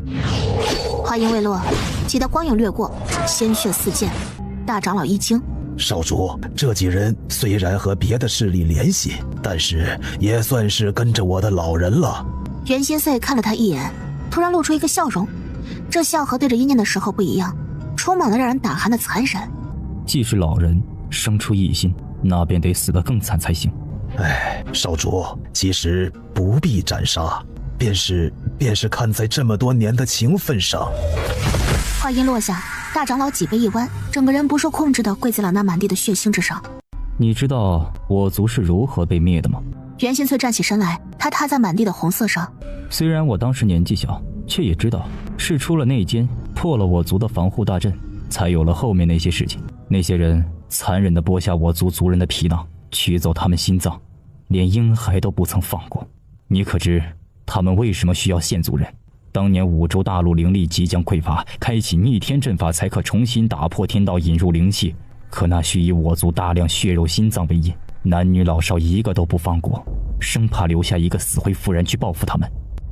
话音未落，几道光影掠过，鲜血四溅。大长老一惊，少主，这几人虽然和别的势力联系，但是也算是跟着我的老人了。袁心碎看了他一眼，突然露出一个笑容，这笑和对着一念的时候不一样，充满了让人胆寒的残忍。既是老人，生出异心，那便得死得更惨才行。哎，少主，其实不必斩杀，便是看在这么多年的情分上。话音落下，大长老脊背一弯，整个人不受控制地跪在了那满地的血腥之上。你知道我族是如何被灭的吗？袁心翠站起身来，他踏在满地的红色上。虽然我当时年纪小，却也知道是出了内奸，破了我族的防护大阵，才有了后面那些事情。那些人残忍地剥下我族族人的皮囊，取走他们心脏，连婴孩都不曾放过。你可知他们为什么需要现族人？当年五洲大陆灵力即将匮乏，开启逆天阵法才可重新打破天道，引入灵气，可那需以我族大量血肉心脏为因，男女老少一个都不放过，生怕留下一个死灰复燃去报复他们。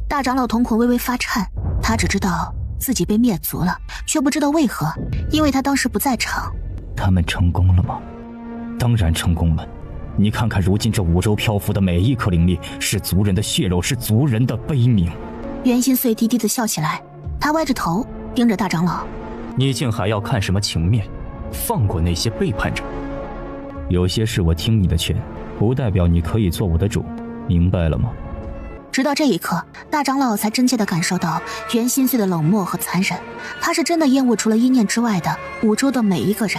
大长老瞳孔微微发颤，他只知道自己被灭族了，却不知道为何，因为他当时不在场。他们成功了吗？当然成功了。你看看如今这五洲漂浮的每一颗灵力，是族人的血肉，是族人的悲鸣。袁心碎低低地笑起来，他歪着头盯着大长老。你竟还要看什么情面？放过那些背叛者。有些事我听你的劝，不代表你可以做我的主，明白了吗？直到这一刻，大长老才真切地感受到袁心碎的冷漠和残忍。他是真的厌恶除了一念之外的五洲的每一个人，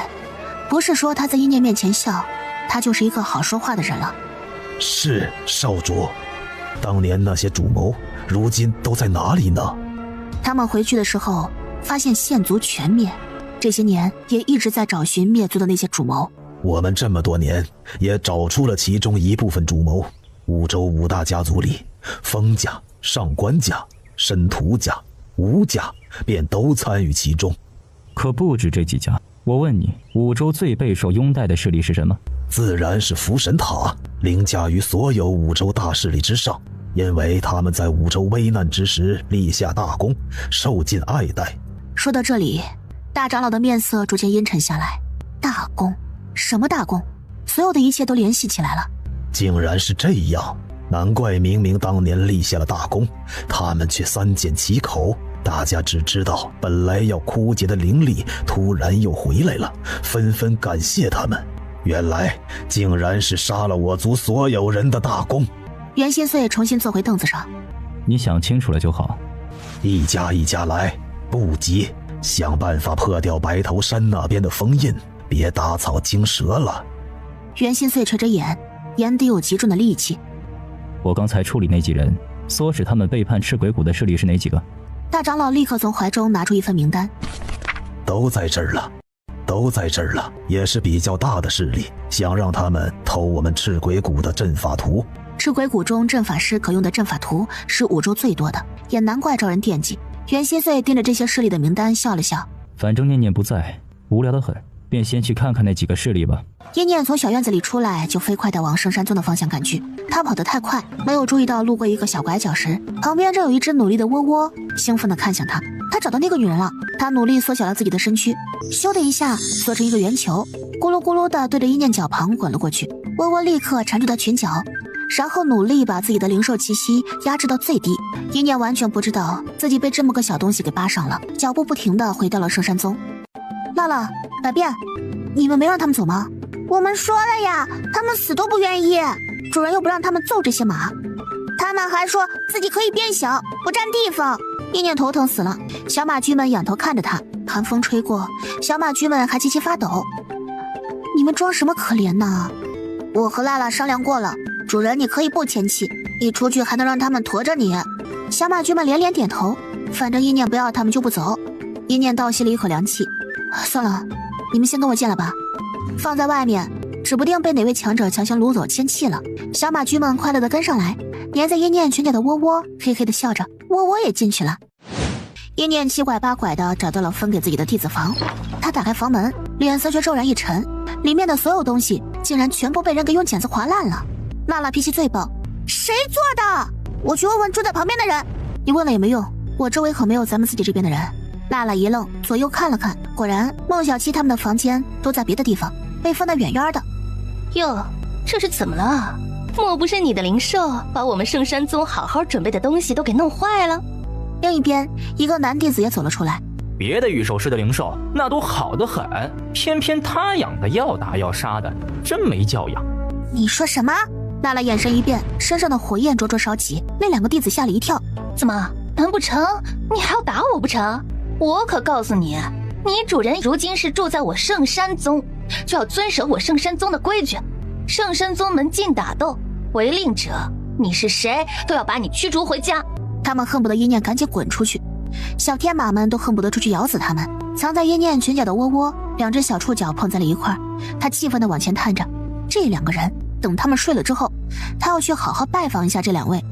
不是说他在一念面前笑，他就是一个好说话的人了。是少主，当年那些主谋如今都在哪里呢？他们回去的时候发现县族全灭，这些年也一直在找寻灭族的那些主谋。我们这么多年也找出了其中一部分主谋。五洲五大家族里，封家、上官家、申屠家、吴家便都参与其中。可不止这几家。我问你，五洲最备受拥戴的势力是什么？自然是福神塔，凌驾于所有五洲大势力之上，因为他们在五洲危难之时立下大功，受尽爱戴。说到这里，大长老的面色逐渐阴沉下来。大功？什么大功？所有的一切都联系起来了。竟然是这样，难怪明明当年立下了大功，他们却三缄其口。大家只知道本来要枯竭的灵力突然又回来了，纷纷感谢他们。原来竟然是杀了我族所有人的大功。袁心碎重新坐回凳子上。你想清楚了就好。一家一家来，不急，想办法破掉白头山那边的封印，别打草惊蛇了。袁心碎垂着眼，眼底有极重的戾气。我刚才处理那几人，唆使他们背叛赤鬼谷的势力是哪几个？大长老立刻从怀中拿出一份名单。都在这儿了，都在这儿了，也是比较大的势力，想让他们偷我们赤鬼谷的阵法图。赤鬼谷中阵法师可用的阵法图是五洲最多的，也难怪招人惦记。袁心碎盯着这些势力的名单笑了笑。反正念念不在，无聊得很，便先去看看那几个势力吧。叶念从小院子里出来，就飞快地往圣山宗的方向赶去。他跑得太快，没有注意到路过一个小拐角时，旁边正有一只努力的窝窝，兴奋地看向他。他找到那个女人了。他努力缩小了自己的身躯，咻的一下缩成一个圆球，咕噜咕噜地对着叶念脚旁滚了过去。窝窝立刻缠住他裙角，然后努力把自己的灵兽气息压制到最低。叶念完全不知道自己被这么个小东西给扒上了，脚步不停地回到了圣山宗。辣辣、百变，你们没让他们走吗？我们说了呀，他们死都不愿意，主人又不让他们揍这些马，他们还说自己可以变小，不占地方。叶念头疼死了，小马驹们仰头看着他，寒风吹过，小马驹们还齐齐发抖。你们装什么可怜呢？我和辣辣商量过了，主人你可以不迁徙，一出去还能让他们驮着你。小马驹们连连点头，反正叶念不要他们就不走。叶念倒吸了一口凉气，算了，你们先跟我进来吧，放在外面指不定被哪位强者强行掳走迁弃了。小马驹们快乐地跟上来，粘在叶念裙角的窝窝嘿嘿地笑着，窝窝也进去了。叶念七拐八拐地找到了分给自己的弟子房，他打开房门，脸色却骤然一沉，里面的所有东西竟然全部被人给用剪子划烂了。娜娜脾气最暴，谁做的？我去问问住在旁边的人。你问了也没用，我周围可没有咱们自己这边的人。娜娜一愣，左右看了看，果然孟小七他们的房间都在别的地方，被放得远远的。哟，这是怎么了？莫不是你的灵兽把我们圣山宗好好准备的东西都给弄坏了？另一边，一个男弟子也走了出来。别的御兽师的灵兽那都好得很，偏偏他养的要打要杀的，真没教养。你说什么？娜拉眼神一变，身上的火焰灼灼烧起，那2个弟子吓了一跳。怎么，难不成你还要打我不成？我可告诉你，你主人如今是住在我圣山宗，就要遵守我圣山宗的规矩。圣山宗门禁打斗，违令者，你是谁都要把你驱逐回家。他们恨不得一念赶紧滚出去，小天马们都恨不得出去咬死他们。藏在一念裙角的窝窝，2只小触角碰在了一块，他气愤地往前探着。这2个人等他们睡了之后，他要去好好拜访一下这2位。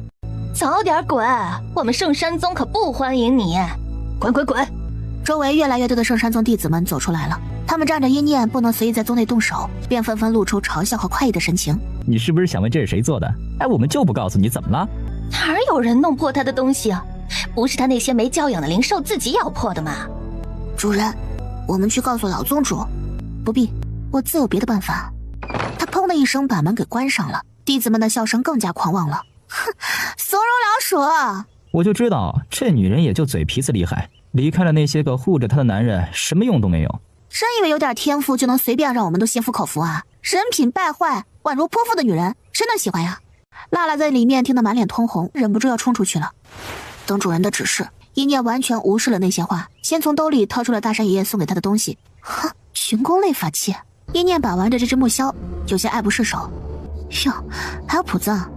早点滚，我们圣山宗可不欢迎你。滚滚滚！周围越来越多的圣山宗弟子们走出来了，他们仗着一念不能随意在宗内动手，便纷纷露出嘲笑和快意的神情。你是不是想问这是谁做的？哎，我们就不告诉你怎么了。哪有人弄破他的东西啊？不是他那些没教养的灵兽自己咬破的吗？主人，我们去告诉老宗主。不必，我自有别的办法。他砰的一声把门给关上了，弟子们的笑声更加狂妄了。哼，怂恿老鼠！我就知道这女人也就嘴皮子厉害，离开了那些个护着她的男人，什么用都没有。真以为有点天赋就能随便让我们都心服口服啊？人品败坏、宛如泼妇的女人，谁能喜欢呀？娜拉在里面听得满脸通红，忍不住要冲出去了。等主人的指示，一念完全无视了那些话，先从兜里掏出了大山爷爷送给他的东西。哼，群攻类法器。一念把玩着这只木箫，有些爱不释手。哟，还有谱子啊！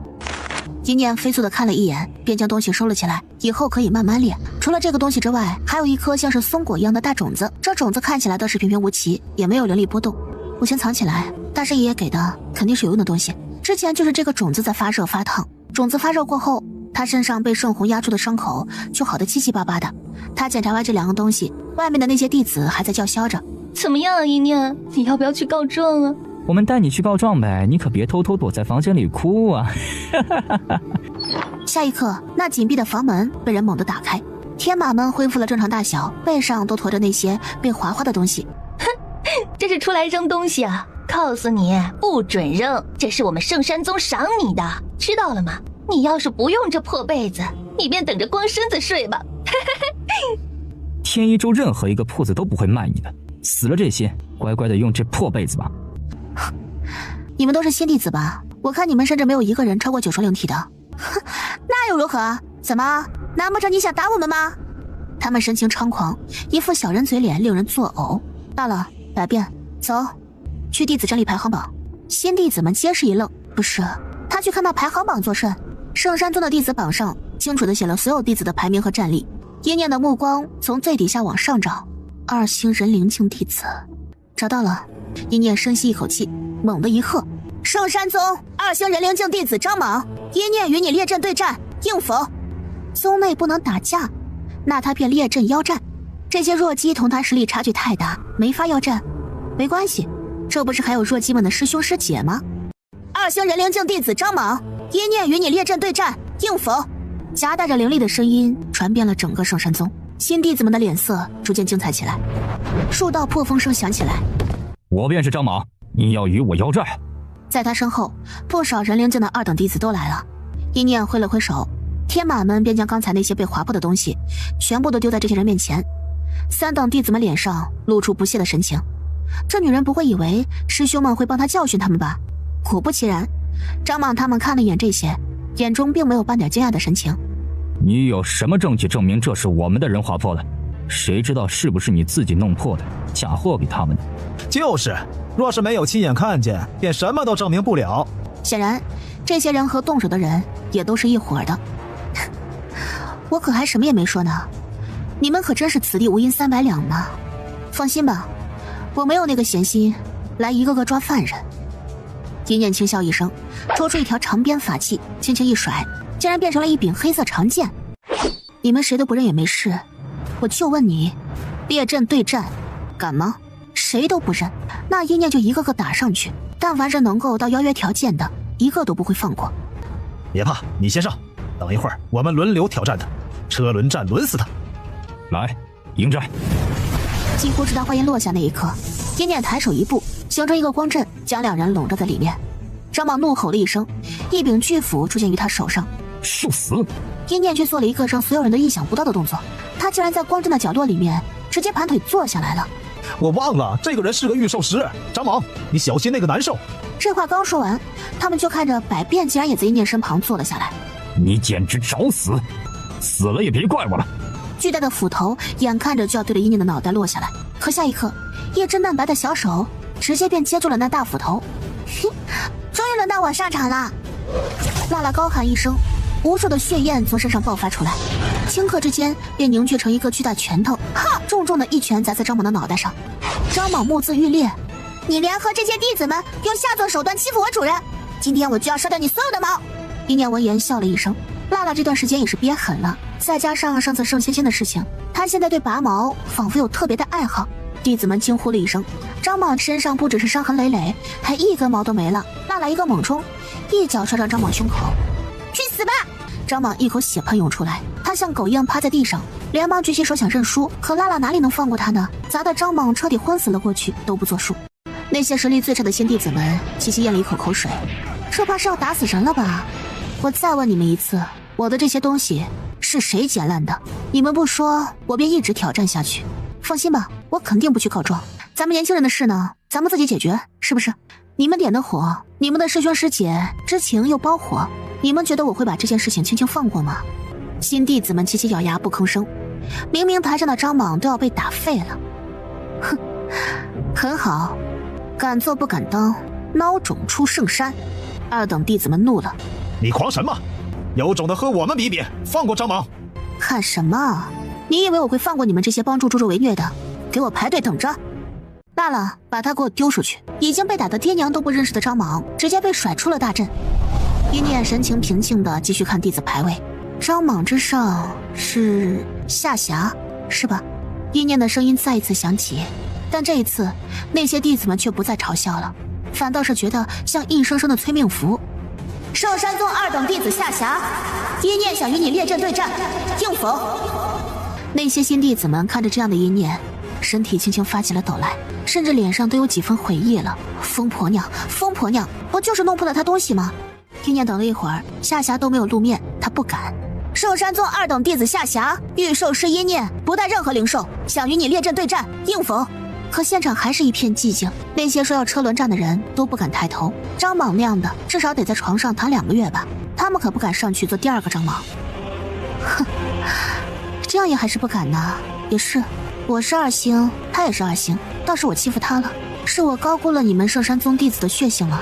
一念飞速地看了一眼，便将东西收了起来，以后可以慢慢练。除了这个东西之外，还有一颗像是松果一样的大种子，这种子看起来倒是平平无奇，也没有灵力波动。我先藏起来，大山爷爷给的肯定是有用的东西。之前就是这个种子在发热发烫，种子发热过后，他身上被圣红压出的伤口就好得七七八八的。他检查完这2个东西，外面的那些弟子还在叫嚣着。怎么样啊，一念，你要不要去告状啊？我们带你去告状呗，你可别偷偷躲在房间里哭啊！下一刻，那紧闭的房门被人猛地打开，天马们恢复了正常大小，背上都驮着那些被划花的东西。哼，这是出来扔东西啊！告诉你，不准扔，这是我们圣山宗赏你的，知道了吗？你要是不用这破被子，你便等着光身子睡吧。天一州任何一个铺子都不会卖你的，死了这些，乖乖的用这破被子吧。你们都是新弟子吧？我看你们甚至没有一个人超过9兽灵体的。哼，那又如何？怎么？难不成你想打我们吗？他们神情猖狂，一副小人嘴脸，令人作呕。到了，百变，走，去弟子战力排行榜。新弟子们皆是一愣，不是，他去看那排行榜作甚？圣山宗的弟子榜上清楚地写了所有弟子的排名和战力。一念的目光从最底下往上找，2星人灵境弟子，找到了。一念深吸一口气，猛地一喝：圣山宗2星人灵境弟子张莽，一念与你列阵对战，应否？宗内不能打架，那他便列阵邀战。这些弱鸡同他实力差距太大，没法邀战。没关系，这不是还有弱鸡们的师兄师姐吗？2星人灵境弟子张莽，一念与你列阵对战，应否？夹带着凌厉的声音传遍了整个圣山宗，新弟子们的脸色逐渐精彩起来。数道破风声响起来。我便是张莽，你要与我邀战。在他身后，不少人灵境的2等弟子都来了。一念挥了挥手，天马们便将刚才那些被划破的东西全部都丢在这些人面前。3等弟子们脸上露出不屑的神情。这女人不会以为师兄们会帮她教训他们吧？果不其然，张莽他们看了一眼这些，眼中并没有半点惊讶的神情。你有什么证据证明这是我们的人划破的？谁知道是不是你自己弄破的，嫁祸给他们的？就是，若是没有亲眼看见，便什么都证明不了。显然，这些人和动手的人也都是一伙的。我可还什么也没说呢，你们可真是此地无银300两呢。放心吧，我没有那个闲心来一个个抓犯人。一念轻笑一声，抽出一条长鞭法器，轻轻一甩，竟然变成了一柄黑色长剑。你们谁都不认也没事，我就问你，列阵对战，敢吗？谁都不认，那一念就一个个打上去，但凡是能够到邀约条件的，一个都不会放过。别怕，你先上，等一会儿我们轮流挑战他，车轮战轮死他。来，迎战！几乎直到话音落下那一刻，一念抬手一步，形成一个光阵，将2人笼罩在里面。张莽怒吼了一声，一柄巨斧出现于他手上。受死！一念却做了一个让所有人都意想不到的动作，他竟然在光阵的角落里面直接盘腿坐下来了。我忘了，这个人是个御兽师。张猛，你小心那个难受。这话刚说完，他们就看着百变竟然也在阴念身旁坐了下来。你简直找死！死了也别怪我了。巨大的斧头眼看着就要对着阴念的脑袋落下来，可下一刻，一只嫩白的小手直接便接住了那大斧头。哼，终于轮到我上场了！娜娜高喊一声，无数的血焰从身上爆发出来，顷刻之间便凝聚成一个巨大拳头，重重的一拳砸在张莽的脑袋上。张莽目眦欲裂，你联合这些弟子们用下作手段欺负我主人，今天我就要烧掉你所有的毛！阴念闻言笑了一声，娜娜这段时间也是憋狠了，再加上上次圣仙仙的事情，她现在对拔毛仿佛有特别的爱好。弟子们惊呼了一声，张莽身上不只是伤痕累累，还一根毛都没了。娜娜一个猛冲，一脚摔上张莽胸口，去死吧！张莽一口血喷涌出来，他像狗一样趴在地上，连忙举起手想认输，可娜娜哪里能放过他呢？砸得张莽彻底昏死了过去，都不作数。那些实力最差的新弟子们齐齐咽了一口口水，这怕是要打死人了吧？我再问你们一次，我的这些东西是谁捡烂的？你们不说，我便一直挑战下去。放心吧，我肯定不去告状。咱们年轻人的事呢，咱们自己解决，是不是？你们点的火，你们的师兄师姐知情又包火，你们觉得我会把这件事情轻轻放过吗？新弟子们齐齐咬牙不吭声，明明台上的张莽都要被打废了。哼，很好，敢做不敢当，孬种出圣山。二等弟子们怒了，你狂什么？有种的和我们比比，放过张莽！看什么？你以为我会放过你们这些帮助助纣为虐的？给我排队等着！罢了，把他给我丢出去！已经被打得爹娘都不认识的张莽，直接被甩出了大阵。阴念神情平静地继续看弟子排位，张莽之上是夏霞，是吧？阴念的声音再一次响起，但这一次那些弟子们却不再嘲笑了，反倒是觉得像硬生生的催命符。圣山宗二等弟子夏霞，阴念想与你列阵对战，应否？那些新弟子们看着这样的阴念，身体轻轻发起了抖来，甚至脸上都有几分悔意了。疯婆娘，疯婆娘，不就是弄破了他东西吗？阴念等了一会儿，夏霞都没有露面，他不敢。圣山宗二等弟子夏霞，御兽师阴念，不带任何灵兽，想与你列阵对战，应否？可现场还是一片寂静，那些说要车轮战的人都不敢抬头。张莽那样的，至少得在床上躺2个月吧，他们可不敢上去做第二个张莽。哼，这样也还是不敢呢。也是，我是2星，他也是2星，倒是我欺负他了，是我高估了你们圣山宗弟子的血性了。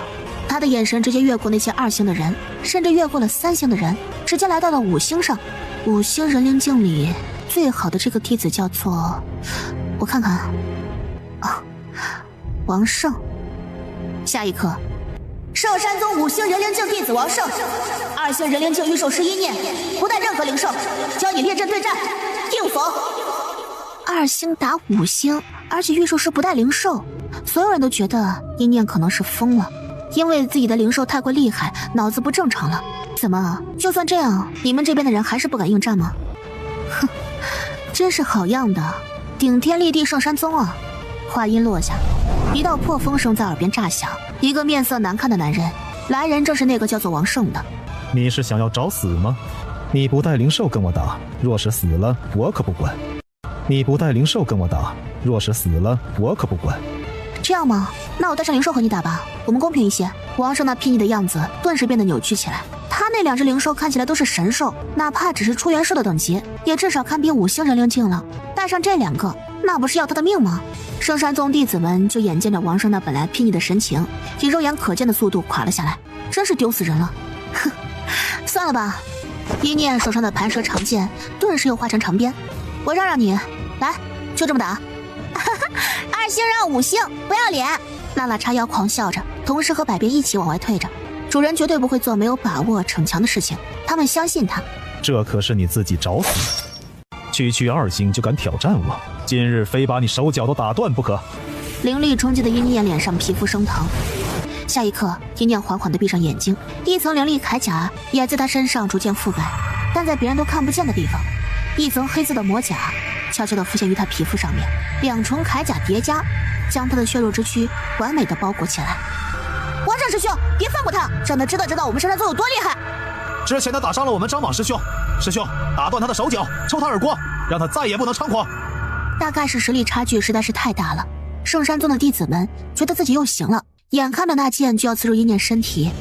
他的眼神直接越过那些2星的人，甚至越过了3星的人，直接来到了5星上。5星人灵境里最好的这个弟子叫做，我看看啊，王胜。下一刻，圣山宗5星人灵境弟子王胜，2星人灵境御兽师阴念，不带任何灵兽，教你列阵对战，应否？2星打5星，而且御兽师不带灵兽，所有人都觉得阴念可能是疯了，因为自己的灵兽太过厉害，脑子不正常了。怎么，就算这样，你们这边的人还是不敢应战吗？哼，真是好样的，顶天立地圣山宗啊！话音落下，一道破风声在耳边炸响，一个面色难看的男人，来人正是那个叫做王胜的。你是想要找死吗？你不带灵兽跟我打，若是死了，我可不管。你不带灵兽跟我打，若是死了，我可不管。这样吗？那我带上灵兽和你打吧，我们公平一些。王胜那睥睨的样子顿时变得扭曲起来，他那2只灵兽看起来都是神兽，哪怕只是出元兽的等级，也至少堪比5星人灵境了。带上这2个，那不是要他的命吗？圣山宗弟子们就眼见着王胜那本来睥睨的神情，以肉眼可见的速度垮了下来，真是丢死人了。哼，算了吧。一念手上的盘蛇长剑顿时又化成长鞭，我让你来，就这么打。2星让5星，不要脸！娜娜叉腰狂笑着，同时和百变一起往外退着。主人绝对不会做没有把握逞强的事情，他们相信他。这可是你自己找死！区2星就敢挑战我，今日非把你手脚都打断不可！灵力冲击的阴念脸上皮肤生疼。下一刻，阴念缓缓地闭上眼睛，一层灵力铠甲也在他身上逐渐覆盖，但在别人都看不见的地方，一层黑色的魔甲悄悄地浮现于他皮肤上面，2重铠甲叠加，将他的血肉之躯完美地包裹起来。王胜师兄，别放过他，让他知道我们圣山宗有多厉害。之前他打伤了我们张莽师兄，师兄打断他的手脚，抽他耳光，让他再也不能猖狂。大概是实力差距实在是太大了，圣山宗的弟子们觉得自己又行了，眼看着那剑就要刺入一念身体，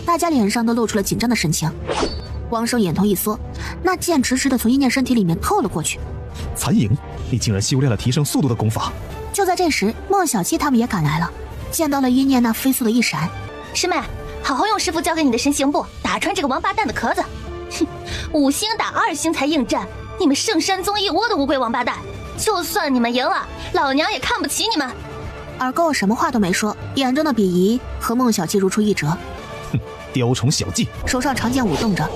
大家脸上都露出了紧张的神情。王胜眼头一缩，那剑直直的从一念身体里面透了过去。残影，你竟然修炼了提升速度的功法！就在这时，孟小七他们也赶来了，见到了一念那飞速的一闪。师妹，好好用师傅教给你的神行步打穿这个王八蛋的壳子。哼，5星打2星才应战，你们圣山宗一窝的乌龟王八蛋！就算你们赢了，老娘也看不起你们。尔购什么话都没说，眼中的鄙夷和孟小七如出一辙。哼，雕虫小技！手上长剑舞动着，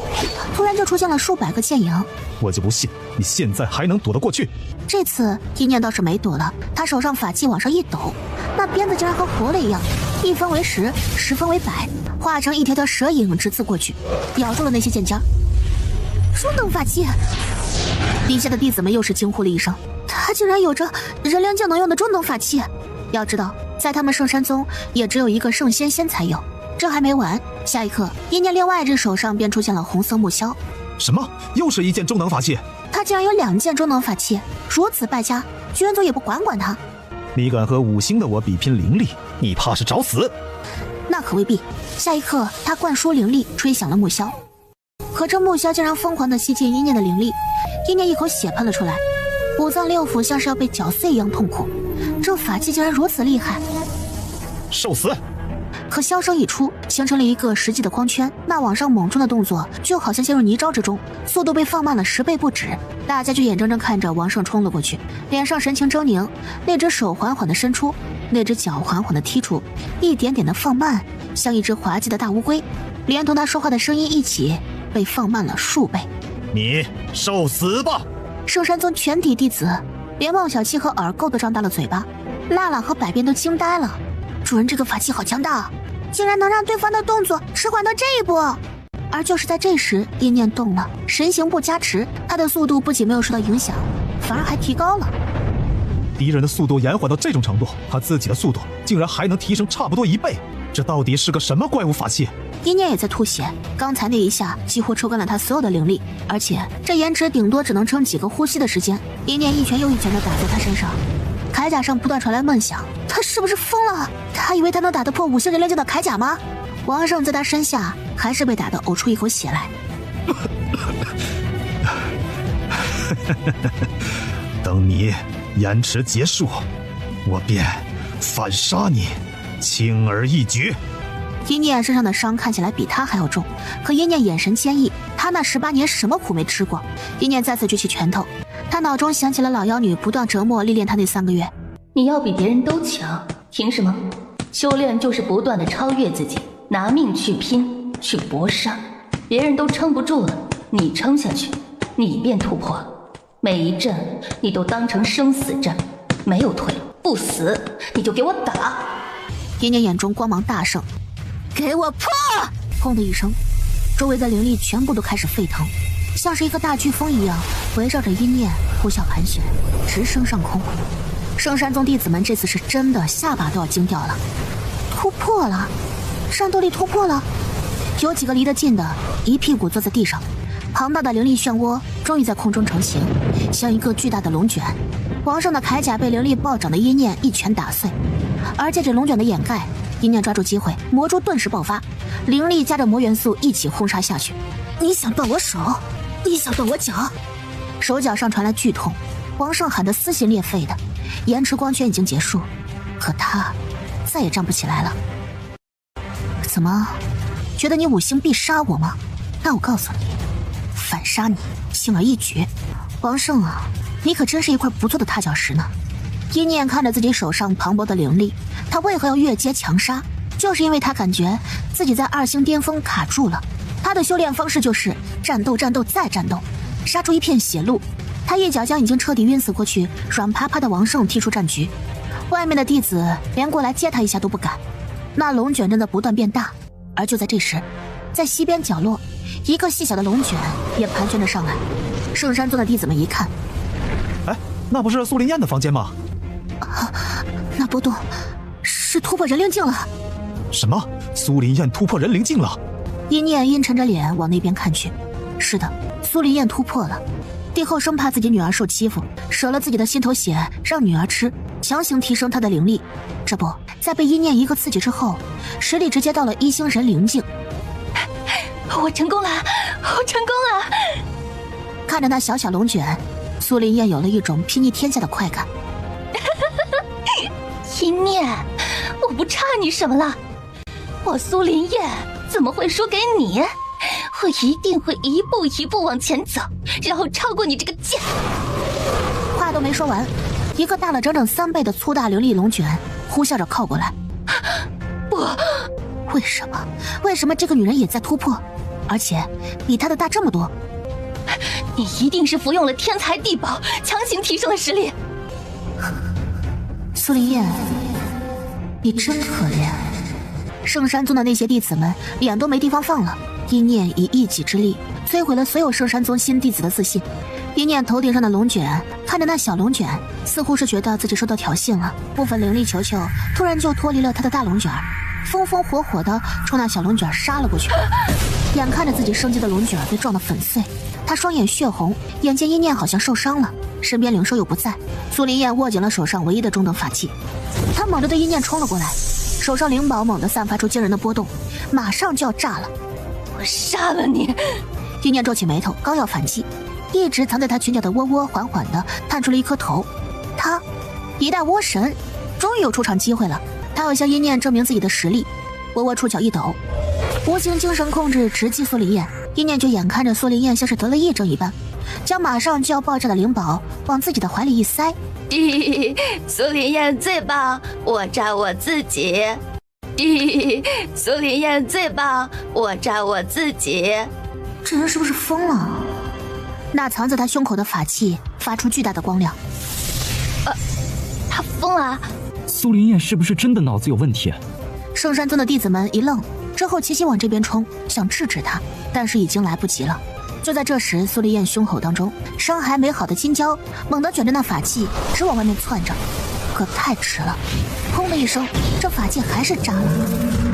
突然就出现了数百个剑影。我就不信你现在还能躲得过去。这次一念倒是没躲了，他手上法器往上一抖，那鞭子竟然和活了一样，1分为10，10分为100，化成一条条蛇影直刺过去，咬住了那些剑尖。中等法器！底下的弟子们又是惊呼了一声，他竟然有着人灵境能用的中等法器。要知道，在他们圣山宗也只有一个圣仙才有。这还没完，下一刻，一念另外一只手上便出现了红色木箫。什么？又是一件中等法器？他竟然有2件中等法器，如此败家，居然宗也不管管他。你敢和5星的我比拼灵力，你怕是找死？那可未必。下一刻，他灌输灵力，吹响了木箫。可这木箫竟然疯狂地吸进一念的灵力，一念一口血喷了出来，5脏6腑像是要被绞碎一样痛苦。这法器竟然如此厉害！受死！可箫声一出，形成了一个实际的光圈，那往上猛冲的动作就好像陷入泥沼之中，速度被放慢了10倍不止。大家就眼睁睁看着王胜冲了过去，脸上神情狰狞，那只手缓缓地伸出，那只脚缓缓地踢出，一点点地放慢，像一只滑稽的大乌龟，连同他说话的声音一起被放慢了数倍。你受死吧！圣山宗全体弟子，连孟小七和尔购都张大了嘴巴，辣辣和百变都惊呆了。主人这个法器好强大，竟然能让对方的动作迟缓到这一步。而就是在这时，一念动了，神行步加持，他的速度不仅没有受到影响，反而还提高了。敌人的速度延缓到这种程度，他自己的速度竟然还能提升差不多1倍，这到底是个什么怪物法器？一念也在吐血，刚才那一下几乎抽干了他所有的灵力，而且这延迟顶多只能撑几个呼吸的时间。一念一拳又一拳地打在他身上，铠甲上不断传来闷响，他是不是疯了？他以为他能打得破5星人灵境的铠甲吗？王胜在他身下还是被打得呕出一口血来。等你延迟结束，我便反杀你，轻而易举。一念身上的伤看起来比他还要重，可一念眼神坚毅，他那18年什么苦没吃过。一念再次举起拳头，他脑中想起了老妖女不断折磨历练他那3个月。你要比别人都强，凭什么？修炼就是不断的超越自己，拿命去拼，去搏杀。别人都撑不住了，你撑下去，你便突破。每一阵你都当成生死战，没有退路，不死你就给我打。一念眼中光芒大盛，给我破！砰的一声，周围的灵力全部都开始沸腾，像是一个大飓风一样围绕着一念呼啸盘旋，直升上空。圣山宗弟子们这次是真的下巴都要惊掉了，突破了，战斗力突破了。有几个离得近的一屁股坐在地上，庞大的灵力漩涡终于在空中成型，像一个巨大的龙卷。王胜的铠甲被灵力暴涨的一念一拳打碎，而借着龙卷的掩盖，一念抓住机会，魔珠顿时爆发，灵力加着魔元素一起轰杀下去。你想断我手，你想断我脚，手脚上传来剧痛，王胜喊得撕心裂肺的。延迟光圈已经结束，可他再也站不起来了。怎么，觉得你5星必杀我吗？那我告诉你，反杀你，轻而易举。王胜啊，你可真是一块不错的踏脚石呢。一念看着自己手上磅礴的灵力，他为何要越阶强杀？就是因为他感觉自己在2星巅峰卡住了。他的修炼方式就是战斗战斗再战斗，杀出一片血路。他一脚将已经彻底晕死过去软趴趴的王胜踢出战局，外面的弟子连过来接他一下都不敢。那龙卷正在不断变大，而就在这时，在西边角落，一个细小的龙卷也盘旋着上来。圣山宗的弟子们一看，哎，那不是苏林燕的房间吗？那波动是突破人灵境了。什么？苏林燕突破人灵境了？一念阴沉着脸往那边看去。是的，苏林燕突破了。帝后生怕自己女儿受欺负，舍了自己的心头血让女儿吃，强行提升她的灵力。这不，在被一念一个刺激之后，实力直接到了1星神灵境。我成功了，我成功了！看着那小小龙卷，苏林燕有了一种睥睨天下的快感。一念，我不差你什么了，我苏林燕怎么会输给你？我一定会一步一步往前走，然后超过你这个贱。话都没说完，一个大了整整3倍的粗大灵力龙卷呼啸着靠过来。不，为什么这个女人也在突破，而且比她的大这么多？你一定是服用了天才地宝，强行提升了实力。苏林燕，你真可怜。圣山宗的那些弟子们脸都没地方放了。一念以一己之力摧毁了所有圣山宗新弟子的自信。一念头顶上的龙卷看着那小龙卷，似乎是觉得自己受到挑衅了，部分灵力球球突然就脱离了他的大龙卷，风风火火的冲那小龙卷杀了过去。眼看着自己升级的龙卷被撞得粉碎，他双眼血红，眼见一念好像受伤了，身边灵兽又不在，苏林燕握紧了手上唯一的中等法器，他猛地对一念冲了过来，手上灵宝猛地散发出惊人的波动，马上就要炸了。我杀了你！一念皱起眉头，刚要反击，一直藏在他裙角的窝窝缓缓地探出了一颗头。他，一代倭神，终于有出场机会了。他要向一念证明自己的实力。窝窝触角一抖，无形精神控制直击苏林燕。一念就眼看着苏林燕像是得了癔症一般，将马上就要爆炸的灵宝往自己的怀里一塞。苏林燕最棒，我炸我自己。苏林燕最棒，我炸我自己。这人是不是疯了？那藏在他胸口的法器发出巨大的光亮。他疯了？苏林燕是不是真的脑子有问题？圣山宗的弟子们一愣，之后齐齐往这边冲，想制止他，但是已经来不及了。就在这时，苏林燕胸口当中伤还没好的金蛟猛地卷着那法器直往外面窜着，可太迟了，砰的一声，这法器还是炸了。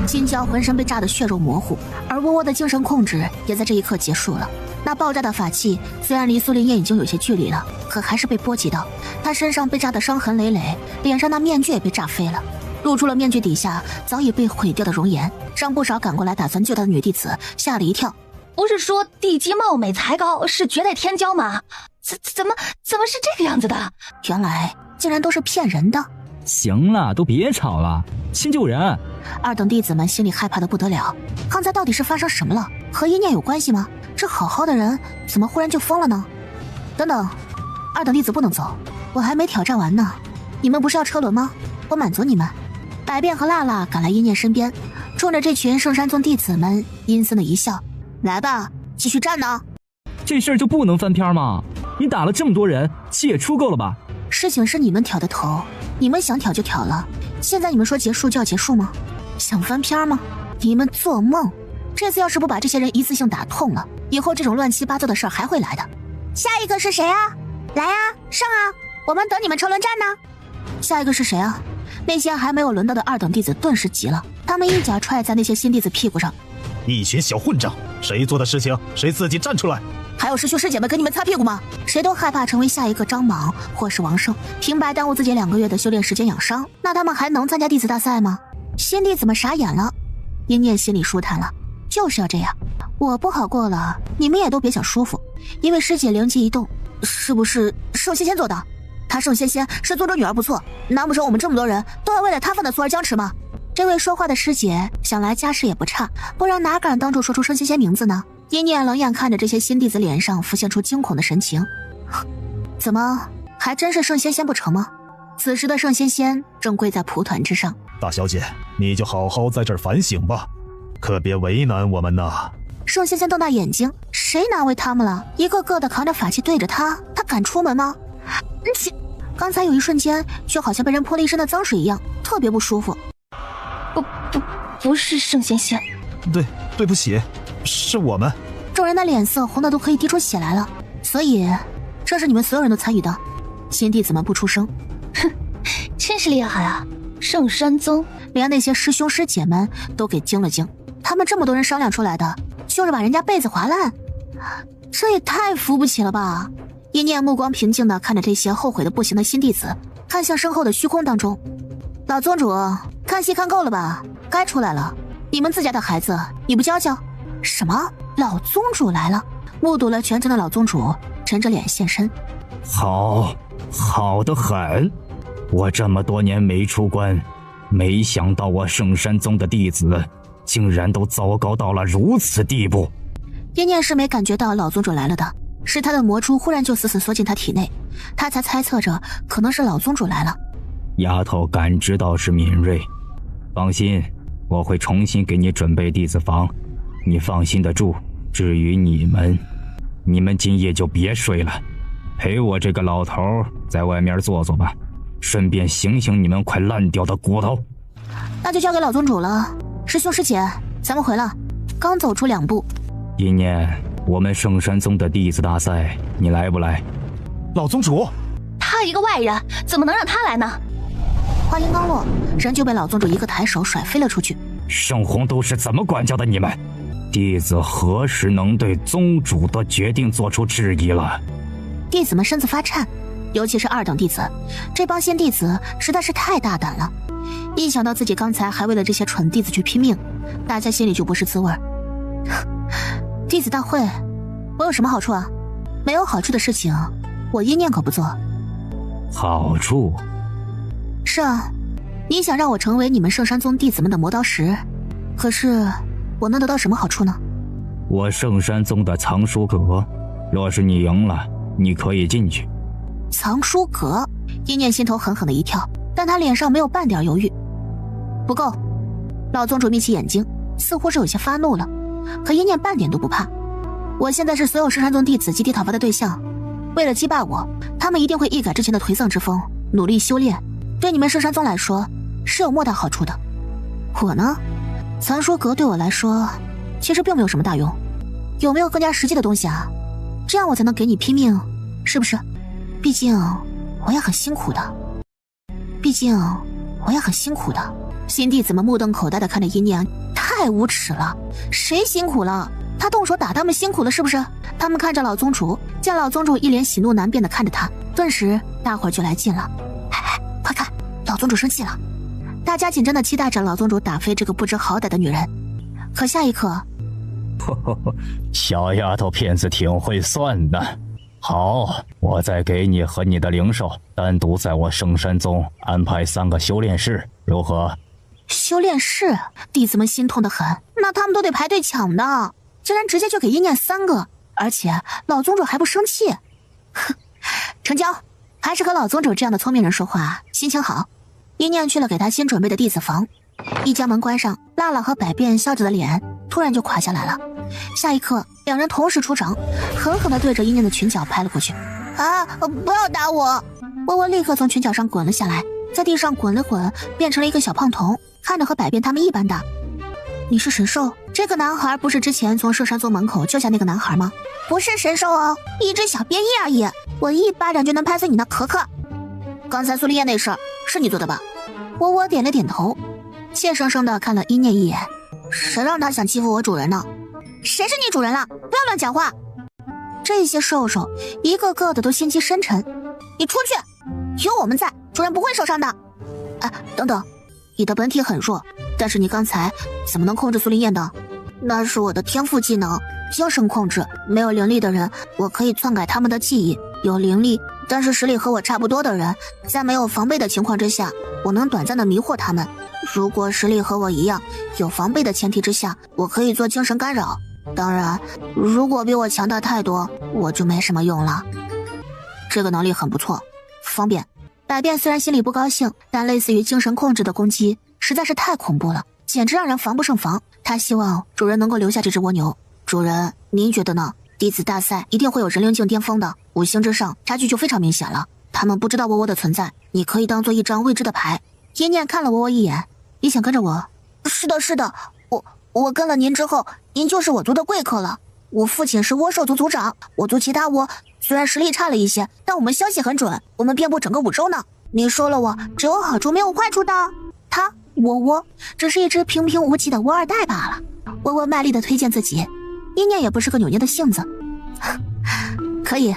金蛟浑身被炸得血肉模糊，而窝窝的精神控制也在这一刻结束了。那爆炸的法器虽然离苏林燕已经有些距离了，可还是被波及到，他身上被炸得伤痕累累，脸上那面具也被炸飞了，露出了面具底下早已被毁掉的容颜，让不少赶过来打算救他的女弟子吓了一跳。不是说地基貌美才高是绝代天骄吗？怎么是这个样子的？原来竟然都是骗人的。行了，都别吵了，先救人。二等弟子们心里害怕的不得了，刚才到底是发生什么了？和一念有关系吗？这好好的人怎么忽然就疯了呢？等等，二等弟子不能走，我还没挑战完呢。你们不是要车轮吗？我满足你们。百变和辣辣赶来一念身边，冲着这群圣山宗弟子们阴森的一笑，来吧，继续战呢。这事儿就不能翻篇吗？你打了这么多人，气也出够了吧？事情是你们挑的头，你们想挑就挑了，现在你们说结束就要结束吗？想翻篇吗？你们做梦！这次要是不把这些人一次性打痛了，以后这种乱七八糟的事儿还会来的。下一个是谁啊？来啊，上啊，我们等你们车轮战呢。下一个是谁啊？那些还没有轮到的二等弟子顿时急了，他们一脚踹在那些新弟子屁股上。一群小混账，谁做的事情谁自己站出来。还有师兄师姐们给你们擦屁股吗？谁都害怕成为下一个张莽或是王胜，平白耽误自己2个月的修炼时间养伤，那他们还能参加弟子大赛吗？新弟子们傻眼了，一念心里舒坦了，就是要这样，我不好过了，你们也都别想舒服。一位师姐灵机一动，是不是圣仙仙做的？她圣仙仙是宗主女儿不错，难不成我们这么多人都要为了她犯的错而僵持吗？这位说话的师姐想来家世也不差，不然哪敢当众说出圣仙仙名字呢？一念冷眼看着这些新弟子脸上浮现出惊恐的神情，怎么还真是圣仙仙不成吗？此时的圣仙仙正跪在蒲团之上。大小姐，你就好好在这儿反省吧，可别为难我们呐。圣仙仙瞪大眼睛，谁难为他们了？一个个的扛着法器对着他，他敢出门吗？刚才有一瞬间就好像被人泼了一身的脏水一样，特别不舒服。不是圣仙仙。对不起，是我们。众人的脸色红的都可以滴出血来了，所以这是你们所有人都参与的。新弟子们不出声。哼，真是厉害啊！圣山宗连那些师兄师姐们都给惊了惊，他们这么多人商量出来的，就是把人家被子划烂，这也太扶不起了吧！一念目光平静地看着这些后悔的不行的新弟子，看向身后的虚空当中。老宗主，看戏看够了吧？该出来了。你们自家的孩子，你不教教？什么？老宗主来了？目睹了全程的老宗主沉着脸现身。好得很。我这么多年没出关，没想到我圣山宗的弟子竟然都糟糕到了如此地步。叶念是没感觉到老宗主来了的，是他的魔珠忽然就死死缩进他体内，他才猜测着可能是老宗主来了。丫头感知倒是敏锐，放心，我会重新给你准备弟子房，你放心的住。至于你们今夜就别睡了，陪我这个老头在外面坐坐吧，顺便醒醒你们快烂掉的骨头。那就交给老宗主了。师兄师姐，咱们回了。刚走出2步，一念，我们圣山宗的弟子大赛，你来不来？老宗主，他一个外人，怎么能让他来呢？话音刚落，人就被老宗主一个抬手甩飞了出去。圣洪都是怎么管教的你们？弟子何时能对宗主的决定做出质疑了？弟子们身子发颤，尤其是2等弟子，这帮新弟子实在是太大胆了。一想到自己刚才还为了这些蠢弟子去拼命，大家心里就不是滋味。弟子大会，我有什么好处啊？没有好处的事情，我一念可不做。好处？是啊，你想让我成为你们圣山宗弟子们的磨刀石，可是我能得到什么好处呢？我圣山宗的藏书阁，若是你赢了，你可以进去。藏书阁，一念心头狠狠的一跳，但他脸上没有半点犹豫。不够。老宗主眯起眼睛，似乎是有些发怒了，可一念半点都不怕。我现在是所有圣山宗弟子集体讨伐的对象，为了击败我，他们一定会一改之前的颓丧之风，努力修炼，对你们圣山宗来说是有莫大好处的。我呢，藏书阁对我来说其实并没有什么大用，有没有更加实际的东西啊？这样我才能给你拼命，是不是？毕竟我也很辛苦的。新弟子们目瞪口呆地看着一念，太无耻了！谁辛苦了？他动手打他们辛苦了是不是？他们看着老宗主，见老宗主一脸喜怒难辨地看着他，顿时大伙儿就来劲了。哎，快看，老宗主生气了！大家紧张地期待着老宗主打飞这个不知好歹的女人。可下一刻，小丫头片子挺会算的。好，我再给你和你的灵兽单独在我圣山宗安排3个修炼室，如何？修炼室，弟子们心痛得很，那他们都得排队抢的，竟然直接就给一念3个，而且老宗主还不生气。哼，成交，还是和老宗主这样的聪明人说话，心情好。一念去了给他新准备的弟子房，一将门关上，辣辣和百变笑着的脸突然就垮下来了。下一刻，两人同时出掌，狠狠地对着一念的裙角拍了过去。啊！不要打我！窝窝立刻从裙角上滚了下来，在地上滚了滚，变成了一个小胖童，看着和百变他们一般大。你是神兽？这个男孩不是之前从圣山宗门口救下那个男孩吗？不是神兽哦，一只小变异而已，我一巴掌就能拍死你那壳壳。刚才苏丽叶那事儿是你做的吧？窝窝点了点头，怯生生地看了一念一眼。谁让他想欺负我主人呢？谁是你主人了？不要乱讲话！这些兽兽一个个的都心机深沉。你出去，有我们在，主人不会受伤的。哎，等等，你的本体很弱，但是你刚才怎么能控制苏林燕的？那是我的天赋技能，精神控制。没有灵力的人，我可以篡改他们的记忆；有灵力，但是实力和我差不多的人，在没有防备的情况之下，我能短暂的迷惑他们。如果实力和我一样，有防备的前提之下，我可以做精神干扰。当然，如果比我强大太多，我就没什么用了。这个能力很不错，方便。百变虽然心里不高兴，但类似于精神控制的攻击实在是太恐怖了，简直让人防不胜防。他希望主人能够留下这只蜗牛。主人，您觉得呢？弟子大赛一定会有人灵境巅峰的，5星之上差距就非常明显了。他们不知道窝窝的存在，你可以当做一张未知的牌。一念看了窝窝一眼，你想跟着我？是的，是的，我跟了您之后，您就是我族的贵客了。我父亲是窝兽族族长，我族其他窝虽然实力差了一些，但我们消息很准，我们遍布整个5州呢。您说了我只有好处没有坏处的。他窝窝只是一只平平无奇的窝二代罢了。窝窝卖力地推荐自己，一念也不是个扭捏的性子。可以。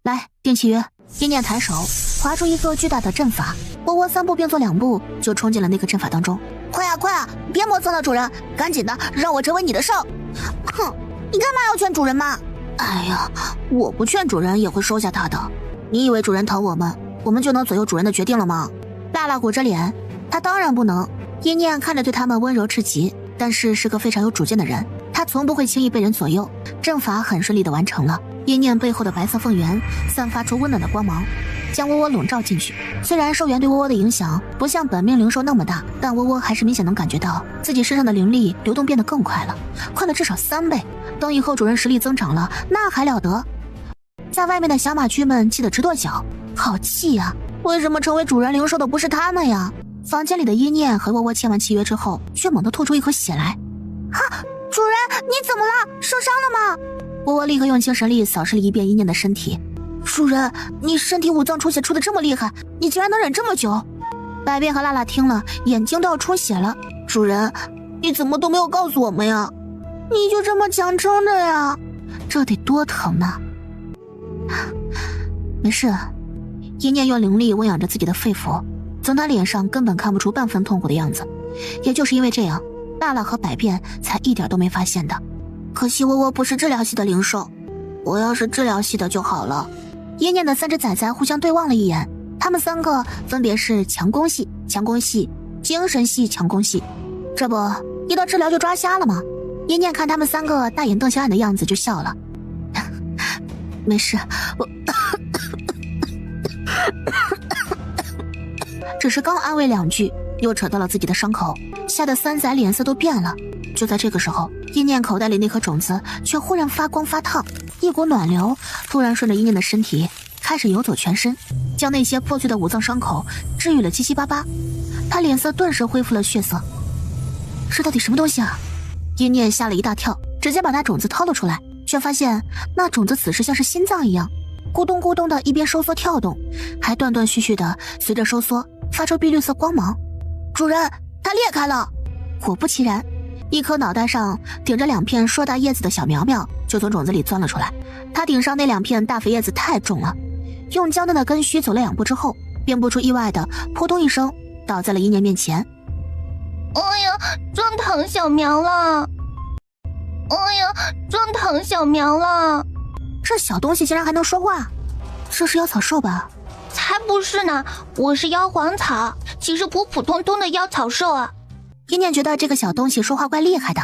来，定契约。叶念抬手划出一个巨大的阵法，窝窝3步并作2步就冲进了那个阵法当中。快啊快啊，别磨蹭了，主人，赶紧的，让我成为你的兽。哼，你干嘛要劝主人嘛？哎呀，我不劝主人也会收下他的。你以为主人疼我们就能左右主人的决定了吗？辣辣鼓着脸，他当然不能。叶念看着对他们温柔至极，但是个非常有主见的人，他从不会轻易被人左右。阵法很顺利地完成了，叶念背后的白色凤源散发出温暖的光芒，将窝窝笼罩进去。虽然兽源对窝窝的影响不像本命灵兽那么大，但窝窝还是明显能感觉到自己身上的灵力流动变得更快了，快了至少3倍。等以后主人实力增长了，那还了得！在外面的小马驹们气得直跺脚，好气啊！为什么成为主人灵兽的不是他们呀？房间里的叶念和窝窝签完契约之后，却猛地吐出一口血来。哈，主人，你怎么了？受伤了吗？窝窝立刻用精神力扫视了一遍叶念的身体。主人，你身体5脏出血出得这么厉害，你竟然能忍这么久？百变和辣辣听了，眼睛都要出血了。主人，你怎么都没有告诉我们呀？你就这么强撑着呀？这得多疼呢！没事，叶念用灵力温养着自己的肺腑，从他脸上根本看不出半分痛苦的样子。也就是因为这样，辣辣和百变才一点都没发现的。可惜窝窝不是治疗系的灵兽，我要是治疗系的就好了。叶念的3只崽崽互相对望了一眼，他们3个分别是强攻系、强攻系、精神系、强攻系。这不，一到治疗就抓瞎了吗？叶念看他们3个大眼瞪小眼的样子就笑了。没事，我只是刚安慰2句，又扯到了自己的伤口，吓得3崽脸色都变了。就在这个时候，叶念口袋里那颗种子却忽然发光发烫，一股暖流突然顺着叶念的身体开始游走全身，将那些破碎的5脏伤口治愈了七七八八。他脸色顿时恢复了血色。这到底什么东西啊？叶念吓了一大跳，直接把那种子掏了出来，却发现那种子此时像是心脏一样，咕咚咕咚的一边收缩跳动，还断断续续的随着收缩发出碧绿色光芒。主人，它裂开了！果不其然，一颗脑袋上顶着2片硕大叶子的小苗苗就从种子里钻了出来。它顶上那2片大肥叶子太重了，用娇嫩的根须走了2步之后，便不出意外的扑通一声倒在了叶念面前。哎呀，撞疼小苗了！哎呀，撞疼小苗了！这小东西竟然还能说话，这是妖草兽吧？才不是呢，我是妖黄草，岂是普普通通的妖草兽啊！叶念觉得这个小东西说话怪厉害的，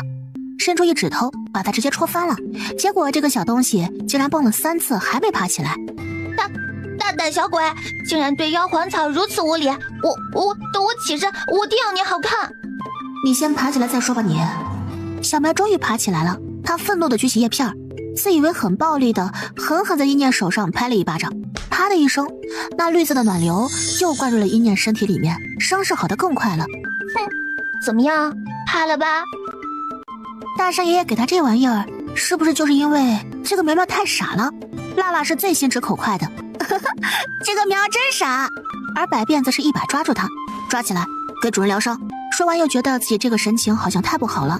伸出一指头把它直接戳翻了，结果这个小东西竟然蹦了3次还没爬起来。大胆小鬼，竟然对妖黄草如此无礼！我起身，我定要你好看！你先爬起来再说吧你。小苗终于爬起来了，他愤怒地举起叶片，自以为很暴力的狠狠在叶念手上拍了一巴掌。啪的一声，那绿色的暖流又灌入了叶念身体里面，伤势好得更快了。哼，怎么样，怕了吧？大山爷爷给他这玩意儿，是不是就是因为这个苗苗太傻了？辣辣是最心直口快的，这个苗真傻。而百变则是一把抓住他，抓起来给主人疗伤。说完又觉得自己这个神情好像太不好了。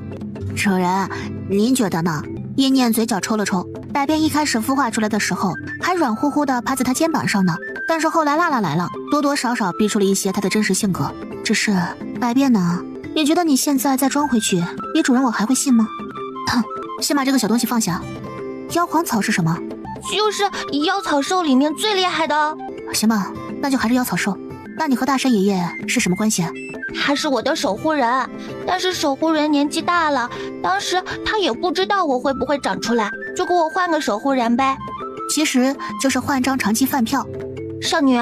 主人，您觉得呢？叶念嘴角抽了抽，百变一开始孵化出来的时候还软乎乎的趴在他肩膀上呢，但是后来辣辣来了，多多少少逼出了一些他的真实性格。只是百变呢？你觉得你现在再装回去，你主人我还会信吗？先把这个小东西放下。妖黄草是什么？就是妖草兽里面最厉害的。行吧，那就还是妖草兽。那你和大山爷爷是什么关系？他是我的守护人，但是守护人年纪大了，当时他也不知道我会不会长出来，就给我换个守护人呗。其实就是换张长期饭票。少女，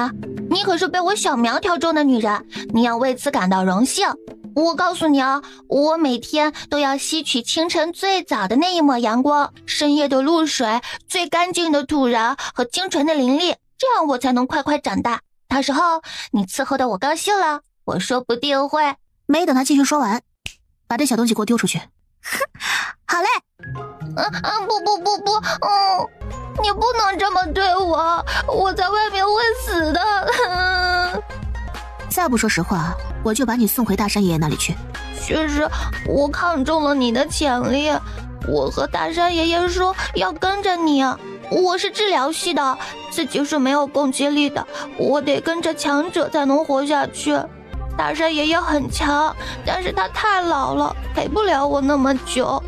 你可是被我小苗挑中的女人，你要为此感到荣幸。我告诉你啊，我每天都要吸取清晨最早的那一抹阳光，深夜的露水，最干净的土壤和清纯的灵力，这样我才能快快长大。到时候你伺候的我高兴了，我说不定会……没等他继续说完，把这小东西给我丢出去。好嘞。不，你不能这么对我，我在外面会死的。再不说实话，我就把你送回大山爷爷那里去。确实，我看中了你的潜力，我和大山爷爷说要跟着你。我是治疗系的，自己是没有攻击力的，我得跟着强者才能活下去。大山爷爷很强，但是他太老了，陪不了我那么久。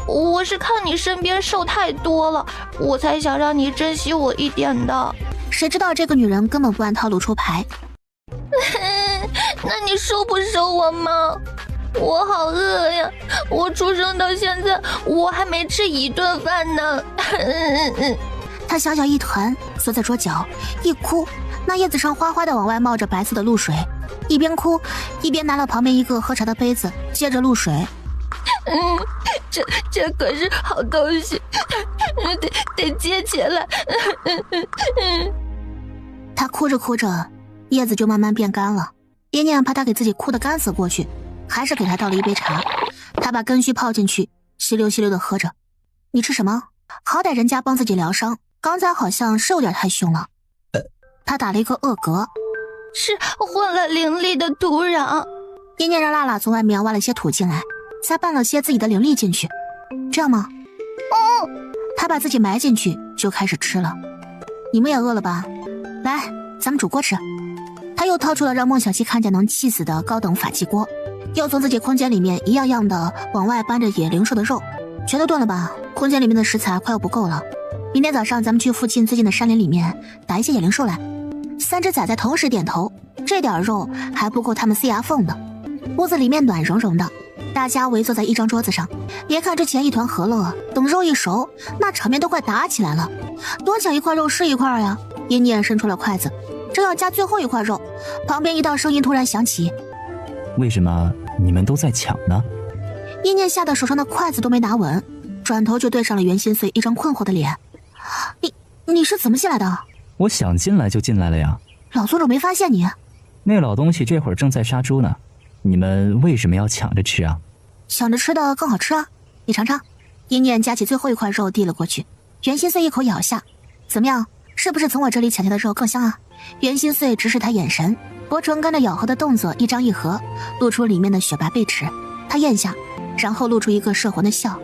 我是看你身边受太多了，我才想让你珍惜我一点的。谁知道这个女人根本不按套路出牌。那你收不收我吗？我好饿呀，我出生到现在我还没吃一顿饭呢。她小小一团缩在桌角一哭，那叶子上哗哗的往外冒着白色的露水，一边哭一边拿了旁边一个喝茶的杯子接着露水。这可是好东西，得接起来。她哭着哭着，叶子就慢慢变干了。叶念怕她给自己哭得干死过去，还是给她倒了一杯茶。她把根须泡进去，稀溜稀溜的喝着。你吃什么？好歹人家帮自己疗伤，刚才好像是有点太凶了。她打了一个恶嗝，是混了灵力的土壤。叶念让辣辣从外面挖了些土进来，再拌了些自己的灵力进去，这样吗？他把自己埋进去就开始吃了。你们也饿了吧？来，咱们煮锅吃。他又掏出了让孟小七看见能气死的高等法器锅，又从自己空间里面一样样的往外搬着野灵兽的肉。全都炖了吧，空间里面的食材快要不够了。明天早上咱们去附近最近的山林里面打一些野灵兽来。三只崽崽同时点头，这点肉还不够他们塞牙缝的。屋子里面暖融融的，大家围坐在一张桌子上，别看之前一团和乐，等肉一熟，那场面都快打起来了。多抢一块肉是一块呀！叶念伸出了筷子，正要夹最后一块肉，旁边一道声音突然响起：为什么你们都在抢呢？叶念吓得手上的筷子都没拿稳，转头就对上了袁心碎一张困惑的脸。你是怎么进来的？我想进来就进来了呀。老宗主没发现你？那老东西这会儿正在杀猪呢，你们为什么要抢着吃啊？抢着吃的更好吃啊，你尝尝。叶念夹起最后一块肉递了过去，袁心碎一口咬下，怎么样？是不是从我这里抢下的肉更香啊？袁心碎直视他眼神，薄唇跟着咬合的动作一张一合，露出里面的雪白贝齿。他咽下，然后露出一个摄魂的笑。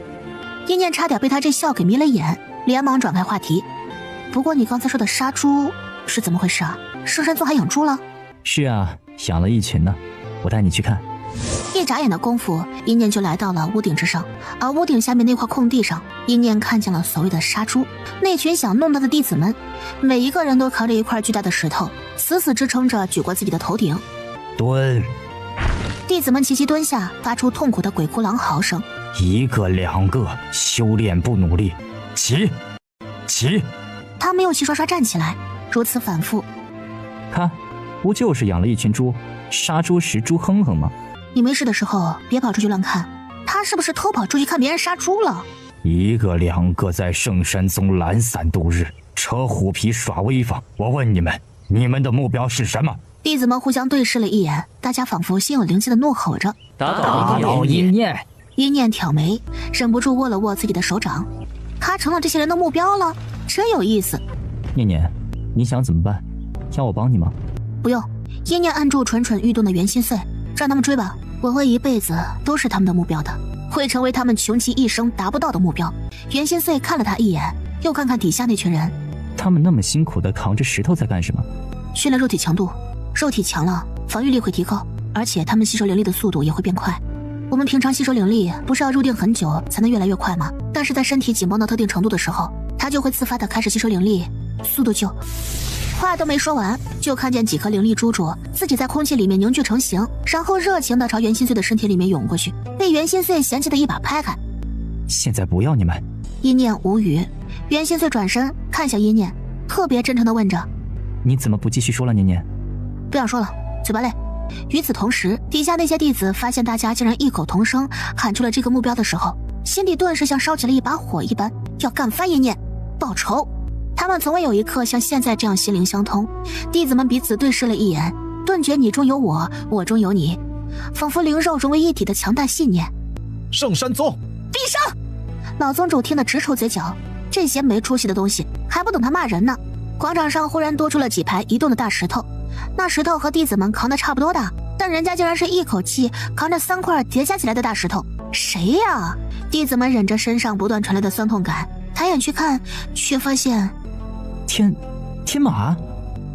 叶念差点被他这笑给迷了眼，连忙转开话题。不过你刚才说的杀猪是怎么回事啊？圣山宗还养猪了？是啊，养了一群呢，我带你去看。一眨眼的功夫，一念就来到了屋顶之上，而屋顶下面那块空地上，一念看见了所谓的杀猪。那群想弄他的弟子们，每一个人都扛着一块巨大的石头，死死支撑着举过自己的头顶。蹲！弟子们齐齐蹲下，发出痛苦的鬼哭狼嚎声。一个两个，修炼不努力，起！起！他们又齐刷刷站起来，如此反复。看，不就是养了一群猪，杀猪食猪哼哼吗？你没事的时候别跑出去乱看，他是不是偷跑出去看别人杀猪了？一个两个在圣山宗懒散度日，扯虎皮耍威风。我问你们，你们的目标是什么？弟子们互相对视了一眼，大家仿佛心有灵犀的怒吼着：打倒一念！一念挑眉，忍不住握了握自己的手掌。他成了这些人的目标了，真有意思。念念，你想怎么办？要我帮你吗？不用。一念按住蠢蠢欲动的袁心碎，让他们追吧，我会一辈子都是他们的目标的，会成为他们穷其一生达不到的目标。袁心碎看了他一眼，又看看底下那群人，他们那么辛苦的扛着石头在干什么？训练肉体强度，肉体强了，防御力会提高，而且他们吸收灵力的速度也会变快。我们平常吸收灵力不是要入定很久才能越来越快吗？但是在身体紧绷到特定程度的时候，它就会自发的开始吸收灵力，速度就……话都没说完，就看见几颗灵力珠珠自己在空气里面凝聚成形，然后热情的朝袁心碎的身体里面涌过去，被袁心碎嫌弃的一把拍开。现在不要你们！一念无语。袁心碎转身看向一念，特别真诚的问着：你怎么不继续说了？念念，不想说了，嘴巴累。与此同时，底下那些弟子发现大家竟然异口同声喊出了这个目标的时候，心里顿时像烧起了一把火一般，要干翻一念，报仇。他们从未有一刻像现在这样心灵相通。弟子们彼此对视了一眼，顿觉你中有我，我中有你，仿佛灵肉融为一体的强大信念。圣山宗闭上！老宗主听得直抽嘴角，这些没出息的东西，还不等他骂人呢。广场上忽然多出了几排移动的大石头，那石头和弟子们扛的差不多大，但人家竟然是一口气扛着3块叠加起来的大石头。谁呀？弟子们忍着身上不断传来的酸痛感，抬眼去看，却发现天马，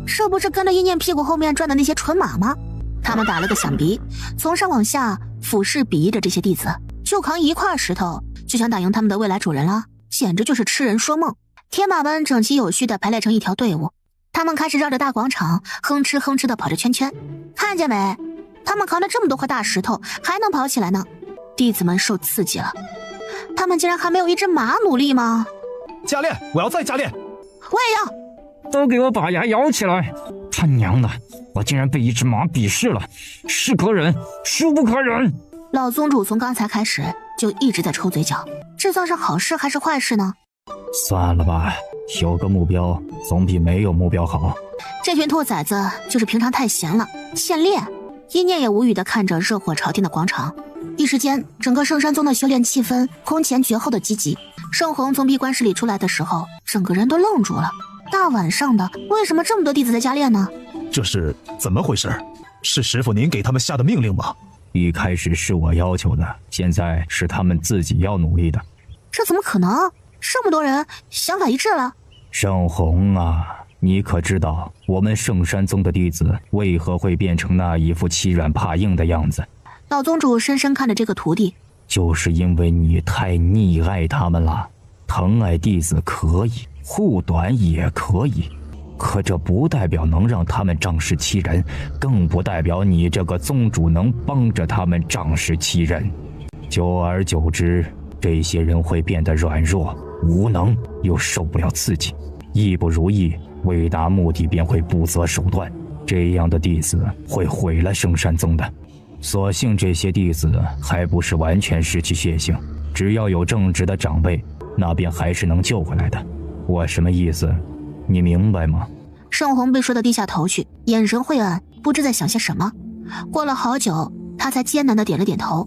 这不是跟着一念屁股后面转的那些蠢马吗？他们打了个响鼻，从上往下俯视鄙夷着这些弟子，就扛一块石头就想打赢他们的未来主人了，简直就是痴人说梦。天马们整齐有序地排列成一条队伍，他们开始绕着大广场哼哧哼哧地跑着圈圈。看见没？他们扛着这么多块大石头还能跑起来呢。弟子们受刺激了，他们竟然还没有一只马努力吗？加练，我要再加练。我也要。都给我把牙咬起来！他娘的，我竟然被一只马鄙视了，是可忍，孰不可忍！老宗主从刚才开始就一直在抽嘴角，这算是好事还是坏事呢？算了吧，有个目标总比没有目标好。这群兔崽子就是平常太闲了，欠练。一念也无语地看着热火朝天的广场，一时间整个圣山宗的修炼气氛空前绝后的积极。圣红从闭关室里出来的时候，整个人都愣住了。大晚上的，为什么这么多弟子在加练呢？这是怎么回事？是师傅您给他们下的命令吗？一开始是我要求的，现在是他们自己要努力的。这怎么可能？这么多人想法一致了。圣红啊，你可知道我们圣山宗的弟子为何会变成那一副欺软怕硬的样子？老宗主深深看着这个徒弟，就是因为你太溺爱他们了。疼爱弟子可以，护短也可以，可这不代表能让他们仗势欺人，更不代表你这个宗主能帮着他们仗势欺人。久而久之，这些人会变得软弱无能，又受不了刺激，义不如意，为达目的便会不择手段。这样的弟子会毁了圣山宗的。所幸这些弟子还不是完全失去血性，只要有正直的长辈，那便还是能救回来的。我什么意思？你明白吗？盛红被说的低下头去，眼神晦暗，不知在想些什么。过了好久，他才艰难地点了点头。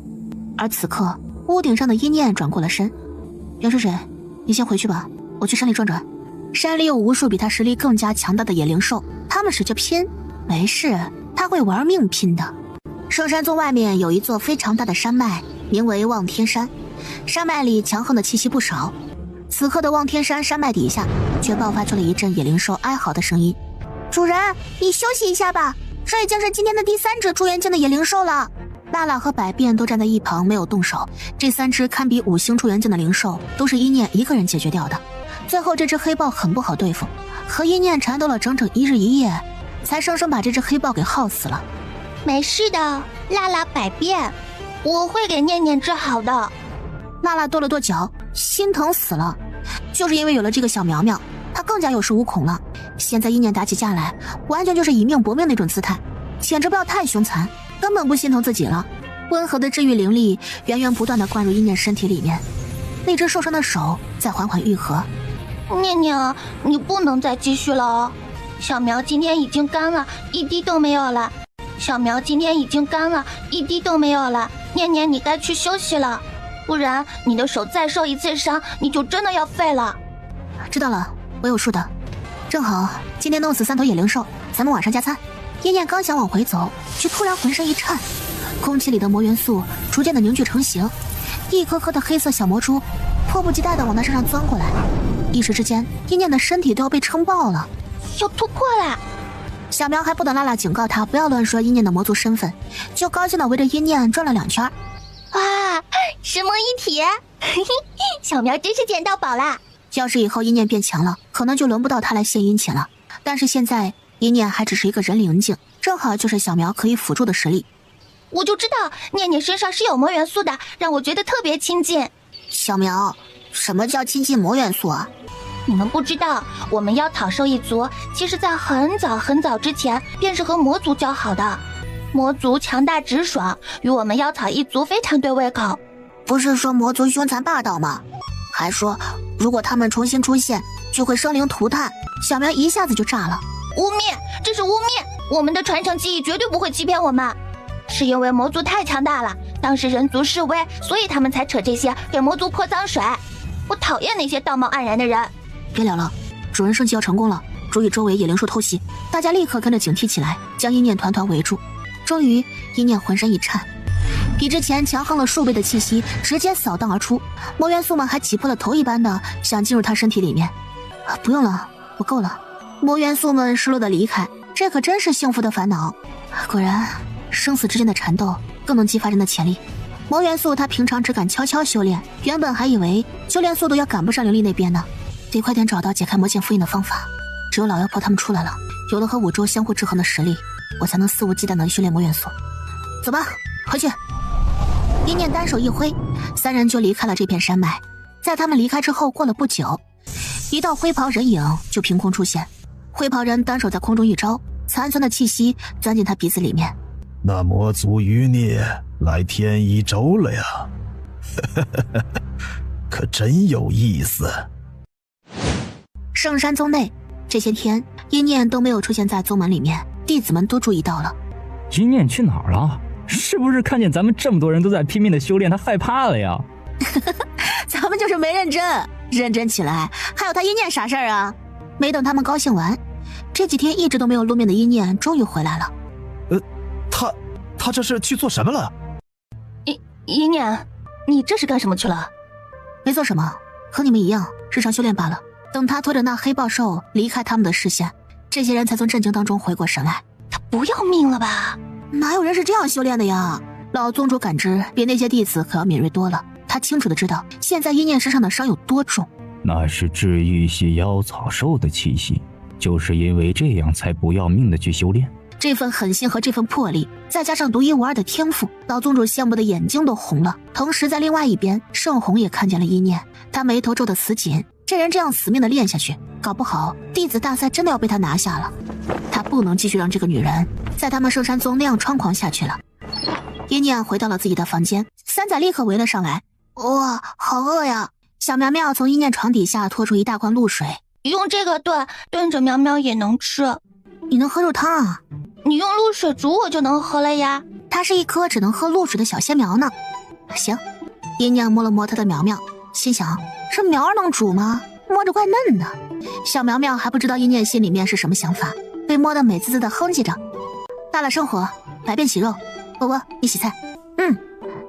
而此刻，屋顶上的一念转过了身。袁水水，你先回去吧，我去山里转转。山里有无数比他实力更加强大的野灵兽，他们使劲拼，没事，他会玩命拼的。圣山宗外面有一座非常大的山脉，名为望天山。山脉里强横的气息不少。此刻的望天山山脉底下，却爆发出了一阵野灵兽哀嚎的声音。主人，你休息一下吧，这已经是今天的第3只出元境的野灵兽了。娜娜和百变都站在一旁没有动手，这3只堪比5星出元境的灵兽都是一念一个人解决掉的。最后这只黑豹很不好对付，和一念缠斗了整整1日1夜，才生生把这只黑豹给耗死了。没事的，娜娜百变，我会给念念治好的。娜娜跺了跺脚，心疼死了。就是因为有了这个小苗苗，她更加有恃无恐了。现在一念打起架来，完全就是以命搏命那种姿态，简直不要太凶残，根本不心疼自己了。温和的治愈灵力源源不断地灌入一念身体里面，那只受伤的手在缓缓愈合。念念，你不能再继续了哦，小苗今天已经干了，一滴都没有了。小苗今天已经干了，一滴都没有了。念念，你该去休息了，不然你的手再受一次伤，你就真的要废了。知道了，我有数的。正好今天弄死3头野灵兽，咱们晚上加餐。叶念刚想往回走，却突然浑身一颤，空气里的魔元素逐渐的凝聚成型，一颗颗的黑色小魔珠迫不及待的往他身上钻过来。一时之间，叶念的身体都要被撑爆了，要突破了。小苗还不等娜娜警告他不要乱说一念的魔族身份，就高兴的围着一念转了2圈。哇，神魔一体，嘿嘿，小苗真是捡到宝啦！要是以后一念变强了，可能就轮不到他来献殷勤了。但是现在一念还只是一个人灵境，正好就是小苗可以辅助的实力。我就知道念念身上是有魔元素的，让我觉得特别亲近。小苗，什么叫亲近魔元素啊？你们不知道，我们妖讨兽一族，其实在很早很早之前便是和魔族交好的。魔族强大直爽，与我们妖草一族非常对胃口。不是说魔族凶残霸道吗？还说如果他们重新出现，就会生灵涂炭。小苗一下子就炸了。污蔑，这是污蔑！我们的传承记忆绝对不会欺骗我们。是因为魔族太强大了，当时人族示威，所以他们才扯这些给魔族泼脏水。我讨厌那些道貌岸然的人。别聊了，主人升级要成功了，注意周围野灵兽偷袭。大家立刻跟着警惕起来，将一念团团围住。终于，一念浑身一颤，比之前强横了数倍的气息直接扫荡而出，魔元素们还挤破了头一般的想进入他身体里面。不用了，我够了。魔元素们失落的离开，这可真是幸福的烦恼。果然，生死之间的缠斗更能激发人的潜力。魔元素他平常只敢悄悄修炼，原本还以为修炼速度要赶不上灵力那边呢。得快点找到解开魔剑封印的方法。只有老妖婆他们出来了，有了和五洲相互制衡的实力，我才能肆无忌惮地修炼魔元素。走吧，回去。一念单手一挥，三人就离开了这片山脉。在他们离开之后，过了不久，一道灰袍人影就凭空出现。灰袍人单手在空中一招，残存的气息钻进他鼻子里面。那魔族余孽来天一周了呀，可真有意思。圣山宗内这些天，一念都没有出现在宗门里面，弟子们都注意到了。一念去哪儿了？是不是看见咱们这么多人都在拼命的修炼，他害怕了呀？咱们就是没认真，认真起来还有他一念啥事儿啊？没等他们高兴完，这几天一直都没有露面的一念终于回来了。他这是去做什么了？一念，你这是干什么去了？没做什么，和你们一样，日常修炼罢了。等他拖着那黑豹兽离开他们的视线，这些人才从震惊当中回过神来。他不要命了吧？哪有人是这样修炼的呀？老宗主感知比那些弟子可要敏锐多了，他清楚的知道现在一念身上的伤有多重。那是治愈系妖草兽的气息，就是因为这样才不要命的去修炼。这份狠心和这份魄力，再加上独一无二的天赋，老宗主羡慕的眼睛都红了。同时在另外一边，圣红也看见了一念，他眉头皱得死紧。这人这样死命的练下去，搞不好弟子大赛真的要被他拿下了。他不能继续让这个女人在他们圣山宗那样猖狂下去了。一念回到了自己的房间，三仔立刻围了上来。哇，好饿呀！小苗苗从一念床底下拖出一大罐露水，用这个炖着苗苗也能吃。你能喝肉汤啊？你用露水煮我就能喝了呀。它是一颗只能喝露水的小仙苗呢。行，一念摸了摸它的苗苗，心想这苗能煮吗？摸着怪嫩的。小苗苗还不知道一念心里面是什么想法，被摸得美滋滋的哼唧着。大了生火，百变洗肉。波波，你洗菜。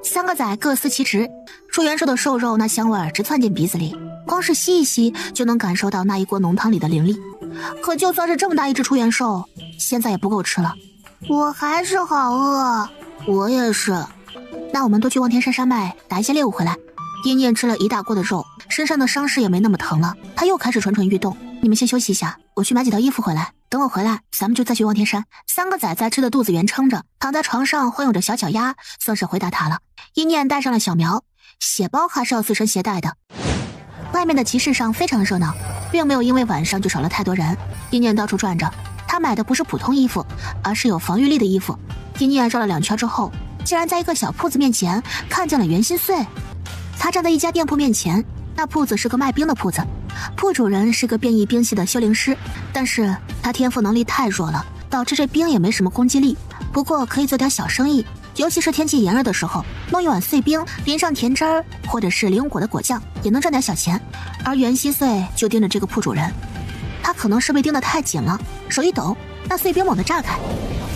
三个仔各司其职。出元兽的瘦肉那香味儿直窜进鼻子里，光是吸一吸就能感受到那一锅浓汤里的灵力。可就算是这么大一只出元兽，现在也不够吃了。我还是好饿。我也是。那我们都去望天山山脉打一些猎物回来。一念吃了一大锅的肉，身上的伤势也没那么疼了，他又开始蠢蠢欲动。你们先休息一下，我去买几套衣服回来。等我回来，咱们就再去望天山。三个仔仔吃的肚子圆撑着，躺在床上晃悠着小脚丫，算是回答他了。一念带上了小苗，血包还是要随身携带的。外面的集市上非常热闹，并没有因为晚上就少了太多人。一念到处转着，他买的不是普通衣服，而是有防御力的衣服。一念绕了2圈之后，竟然在一个小铺子面前看见了袁心碎。他站在一家店铺面前，那铺子是个卖兵的铺子，铺主人是个变异兵系的修灵师，但是他天赋能力太弱了，导致这兵也没什么攻击力。不过可以做点小生意，尤其是天气炎热的时候，弄一碗碎冰淋上甜汁儿或者是灵果的果酱，也能赚点小钱。而袁心碎就盯着这个铺主人，他可能是被盯得太紧了，手一抖，那碎冰猛地炸开，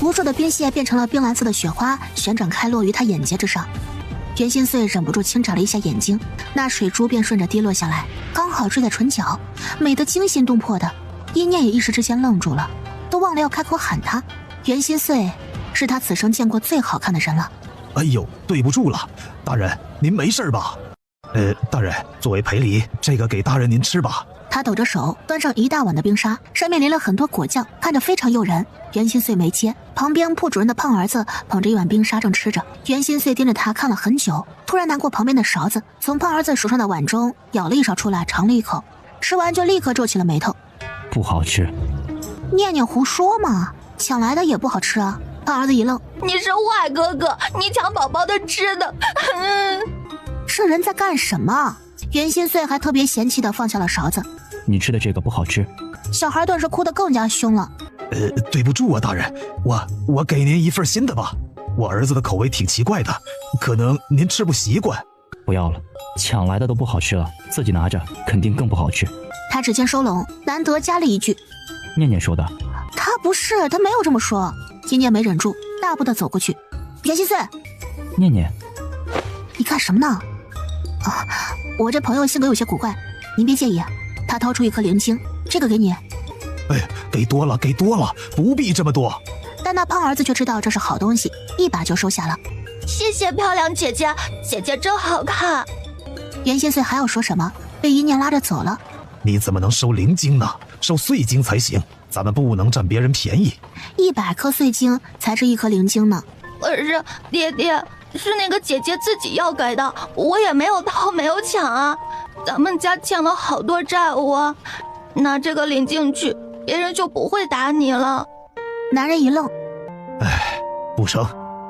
无数的冰屑变成了冰蓝色的雪花，旋转开落于他眼睫之上。袁心碎忍不住轻眨了一下眼睛，那水珠便顺着滴落下来，刚好坠在唇角，美得惊心动魄的。一念也一时之间愣住了，都忘了要开口喊他。袁心碎是他此生见过最好看的人了。哎呦，对不住了，大人，您没事吧？大人，作为赔礼，这个给大人您吃吧。他抖着手端上一大碗的冰沙，上面淋了很多果酱，看着非常诱人。袁心碎没接，旁边铺主人的胖儿子捧着一碗冰沙正吃着。袁心碎盯着他看了很久，突然拿过旁边的勺子，从胖儿子手上的碗中舀了一勺出来，尝了一口，吃完就立刻皱起了眉头。不好吃。念念胡说嘛，抢来的也不好吃啊。胖儿子一愣，你是坏哥哥，你抢宝宝的吃的。这人在干什么？袁心碎还特别嫌弃的放下了勺子。你吃的这个不好吃。小孩顿时哭得更加凶了。对不住啊，大人，我给您一份新的吧。我儿子的口味挺奇怪的，可能您吃不习惯。不要了，抢来的都不好吃了，自己拿着肯定更不好吃。他指尖收拢，难得加了一句：念念说的。他不是，他没有这么说。一念没忍住，大步的走过去。袁心碎，念念，你干什么呢？我这朋友性格有些古怪，您别介意啊。他掏出一颗灵晶，这个给你，哎，给多了，给多了，不必这么多。但那胖儿子却知道这是好东西，一把就收下了。谢谢漂亮姐姐，姐姐真好看。袁心碎还要说什么，被一念拉着走了。你怎么能收灵晶呢？收碎晶才行，咱们不能占别人便宜。100颗碎晶才是1颗灵晶呢。可是爹爹，是那个姐姐自己要给的，我也没有偷没有抢啊。咱们家欠了好多债务啊，拿这个灵晶去，别人就不会打你了。男人一愣，哎，不成，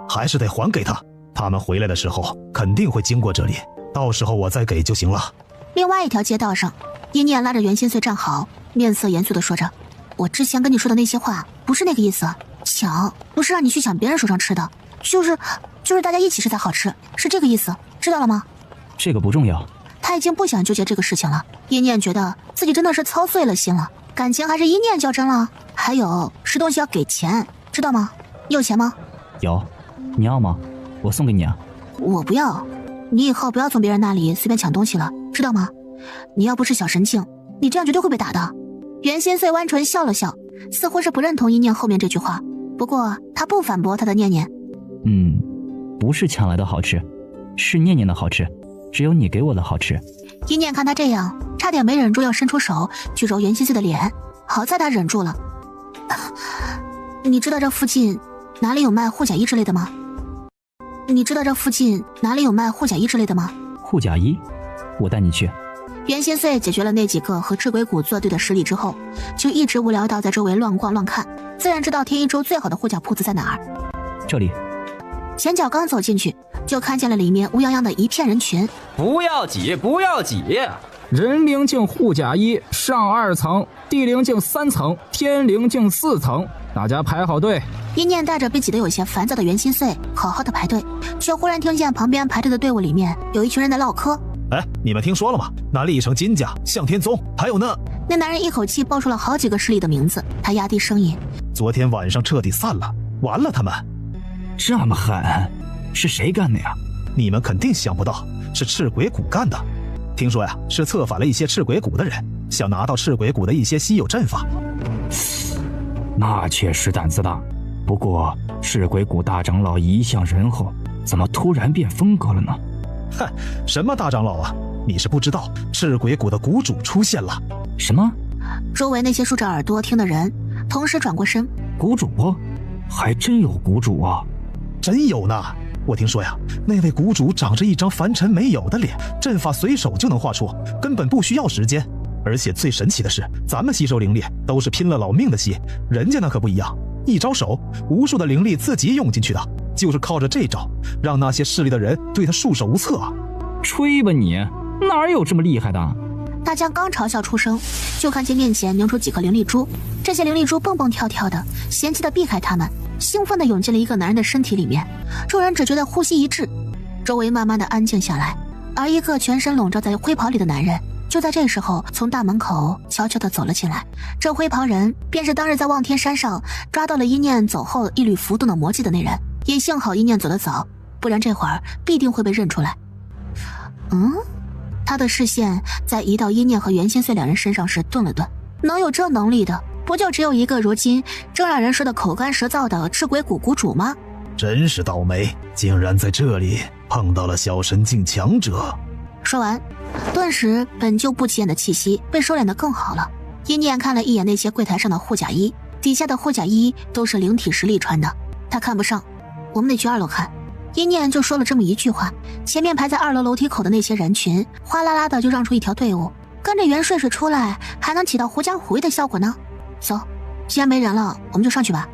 还是得还给他。他们回来的时候肯定会经过这里，到时候我再给就行了。另外一条街道上，一念拉着袁心碎站好，面色严肃地说着：“我之前跟你说的那些话不是那个意思，抢不是让你去抢别人手上吃的，就是大家一起吃才好吃，是这个意思，知道了吗？”这个不重要。他已经不想纠结这个事情了。一念觉得自己真的是操碎了心了，感情还是一念较真了。还有吃东西要给钱，知道吗？你有钱吗？有，你要吗？我送给你啊。我不要，你以后不要从别人那里随便抢东西了，知道吗？你要不是小神经，你这样绝对会被打的。袁心碎弯唇笑了笑，似乎是不认同一念后面这句话，不过他不反驳他的念念。不是抢来的好吃，是念念的好吃，只有你给我的好吃。一念看他这样，差点没忍住要伸出手去揉袁心碎的脸，好在他忍住了。你知道这附近哪里有卖护甲衣之类的吗？护甲衣，我带你去。袁心碎解决了那几个和赤鬼谷作对的势力之后，就一直无聊到在周围乱逛乱看，自然知道天一州最好的护甲铺子在哪儿。这里。前脚刚走进去，就看见了里面乌泱泱的一片人群。不要挤，不要挤！人灵境护甲衣上2层，地灵境3层，天灵境4层，大家排好队。一念带着被挤得有些烦躁的袁心碎好好的排队，却忽然听见旁边排队的队伍里面有一群人在唠嗑。哎，你们听说了吗？那历城金家、向天宗，还有那男人一口气报出了好几个势力的名字，他压低声音：昨天晚上彻底散了，完了他们。这么狠，是谁干的呀？你们肯定想不到，是赤鬼谷干的。听说呀，是策反了一些赤鬼谷的人，想拿到赤鬼谷的一些稀有阵法。那确实胆子大，不过赤鬼谷大长老一向仁厚，怎么突然变风格了呢？哼，什么大长老啊？你是不知道，赤鬼谷的谷主出现了。什么？周围那些竖着耳朵听的人同时转过身。谷主？还真有谷主啊！真有呢！我听说呀，那位谷主长着一张凡尘没有的脸，阵法随手就能画出，根本不需要时间。而且最神奇的是，咱们吸收灵力都是拼了老命的吸，人家那可不一样，一招手，无数的灵力自己涌进去的，就是靠着这招，让那些势力的人对他束手无策啊！吹吧你，哪有这么厉害的？大家刚嘲笑出声，就看见面前凝出几颗灵力珠，这些灵力珠蹦蹦跳跳的，嫌弃的避开他们，兴奋的涌进了一个男人的身体里面。众人只觉得呼吸一滞，周围慢慢的安静下来，而一个全身笼罩在灰袍里的男人就在这时候从大门口悄悄地走了进来。这灰袍人便是当日在望天山上抓到了一念走后一缕浮动的魔迹的那人，也幸好一念走得早，不然这会儿必定会被认出来。他的视线在移到一念和袁心碎两人身上时顿了顿，能有这能力的不就只有一个如今正让人说的口干舌燥的赤鬼谷谷主吗？真是倒霉，竟然在这里碰到了小神境强者。说完，顿时本就不起眼的气息被收敛得更好了。一念看了一眼那些柜台上的护甲衣，底下的护甲衣都是灵体实力穿的，他看不上，我们得去2楼看。一念就说了这么一句话，前面排在2楼楼梯口的那些人群哗啦啦的就让出一条队伍，跟着袁睡睡出来，还能起到狐假虎威的效果呢。走，既然没人了，我们就上去吧。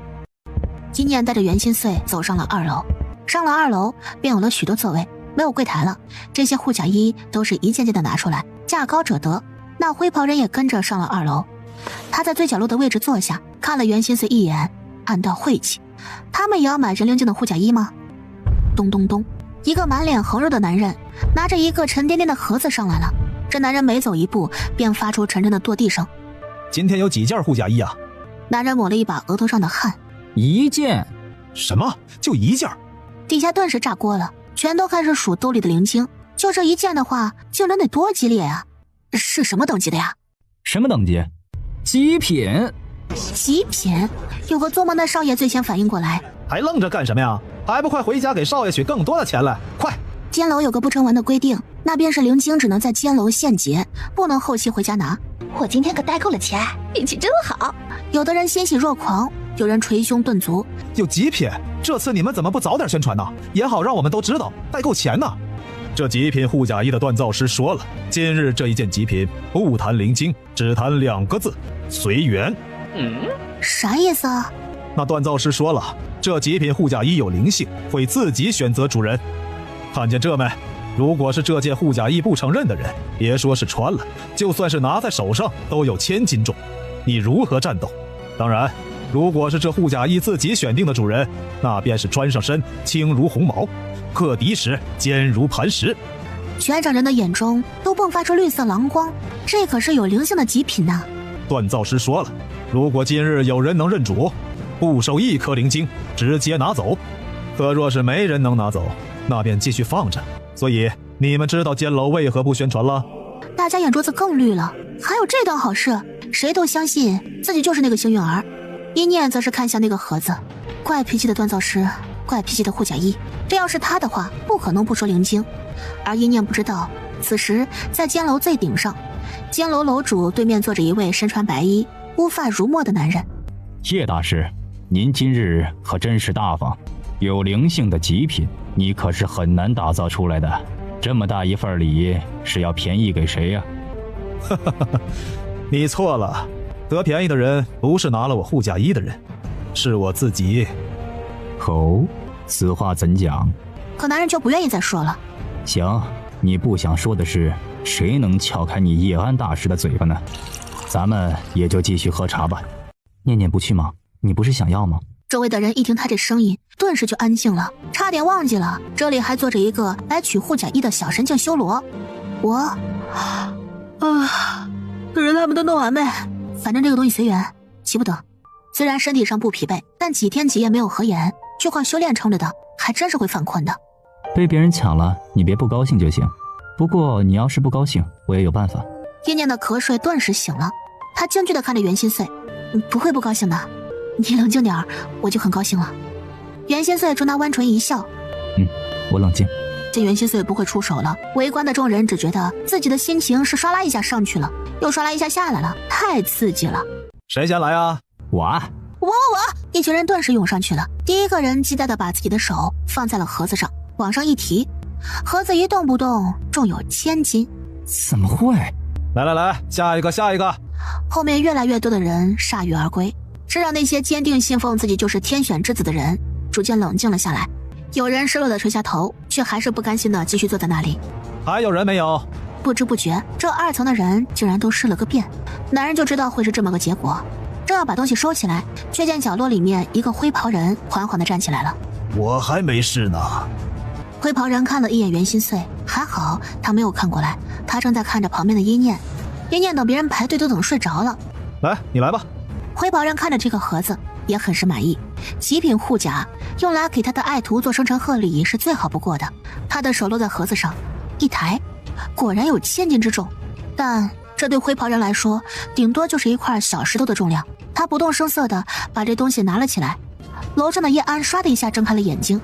一念带着袁心碎走上了2楼，上了2楼便有了许多座位，没有柜台了，这些护甲衣都是一件件的拿出来，价高者得。那灰袍人也跟着上了2楼，他在最角落的位置坐下，看了袁心碎一眼，暗道晦气，他们也要买人灵境的护甲衣吗？咚咚咚，一个满脸横肉的男人拿着一个沉甸甸的盒子上来了。这男人每走一步便发出沉沉的跺地声。今天有几件护甲衣啊？男人抹了一把额头上的汗。1件。什么？就1件？底下顿时炸锅了，全都开始数兜里的灵晶。就这1件的话，竞争得多激烈啊！是什么等级的呀？什么等级？极品。极品！有个做梦的少爷最先反应过来，还愣着干什么呀？还不快回家给少爷取更多的钱来！快！监楼有个不成文的规定，那边是灵晶只能在监楼现结，不能后期回家拿。我今天可带够了钱，运气真好。有的人欣喜若狂，有人捶胸顿足。有极品，这次你们怎么不早点宣传呢？也好让我们都知道，带够钱呢。这极品护甲衣的锻造师说了，今日这一件极品不谈灵晶，只谈2个字：随缘。啥意思啊？那锻造师说了，这极品护甲衣有灵性，会自己选择主人。看见这没？如果是这件护甲衣不承认的人，别说是穿了，就算是拿在手上都有1000斤重，你如何战斗？当然，如果是这护甲衣自己选定的主人，那便是穿上身轻如鸿毛，克敌时坚如磐石。全场人的眼中都迸发出绿色狼光，这可是有灵性的极品呐！锻造师说了，如果今日有人能认主，不收1颗灵晶，直接拿走；可若是没人能拿走，那便继续放着。所以你们知道监楼为何不宣传了？大家眼珠子更绿了，还有这档好事，谁都相信自己就是那个幸运儿。一念则是看向那个盒子，怪脾气的锻造师，怪脾气的护甲衣，这要是他的话，不可能不说灵晶。而一念不知道，此时在监楼最顶上，监楼楼主对面坐着一位身穿白衣、乌发如墨的男人。叶大师，您今日可真是大方，有灵性的极品，你可是很难打造出来的。这么大一份礼，是要便宜给谁呀？你错了，得便宜的人不是拿了我护甲衣的人，是我自己。哦，此话怎讲？可男人就不愿意再说了。行，你不想说的是，谁能撬开你叶安大师的嘴巴呢？咱们也就继续喝茶吧。念念不去吗？你不是想要吗？周围的人一听他这声音，顿时就安静了，差点忘记了这里还坐着一个来取护甲衣的小神境修罗。等人他们都弄完呗，反正这个东西随缘，急不得。虽然身体上不疲惫，但几天几夜没有合眼，就靠修炼撑着的，还真是会犯困的。被别人抢了，你别不高兴就行。不过你要是不高兴，我也有办法。叶念的瞌睡顿时醒了，他惊惧地看着袁心碎，不会不高兴的，你冷静点儿，我就很高兴了。袁心碎冲他弯唇一笑，我冷静。见袁心碎不会出手了，围观的众人只觉得自己的心情是唰啦一下上去了，又唰啦一下下来了，太刺激了。谁先来啊？我！一群人顿时涌上去了。第一个人期待地把自己的手放在了盒子上，往上一提，盒子一动不动，重有1000斤。怎么会？来，下一个。后面越来越多的人铩羽而归，这让那些坚定信奉自己就是天选之子的人逐渐冷静了下来。有人失落地垂下头，却还是不甘心地继续坐在那里。还有人没有？不知不觉，这2层的人竟然都试了个遍。男人就知道会是这么个结果，正要把东西收起来，却见角落里面一个灰袍人缓缓地站起来了。我还没事呢。灰袍人看了一眼袁心碎，还好他没有看过来，他正在看着旁边的一念。一念等别人排队都等睡着了。来，你来吧。灰袍人看着这个盒子也很是满意，极品护甲用来给他的爱徒做生辰贺礼是最好不过的。他的手落在盒子上一抬，果然有1000斤之重，但这对灰袍人来说顶多就是一块小石头的重量。他不动声色地把这东西拿了起来。楼上的叶安唰的一下睁开了眼睛，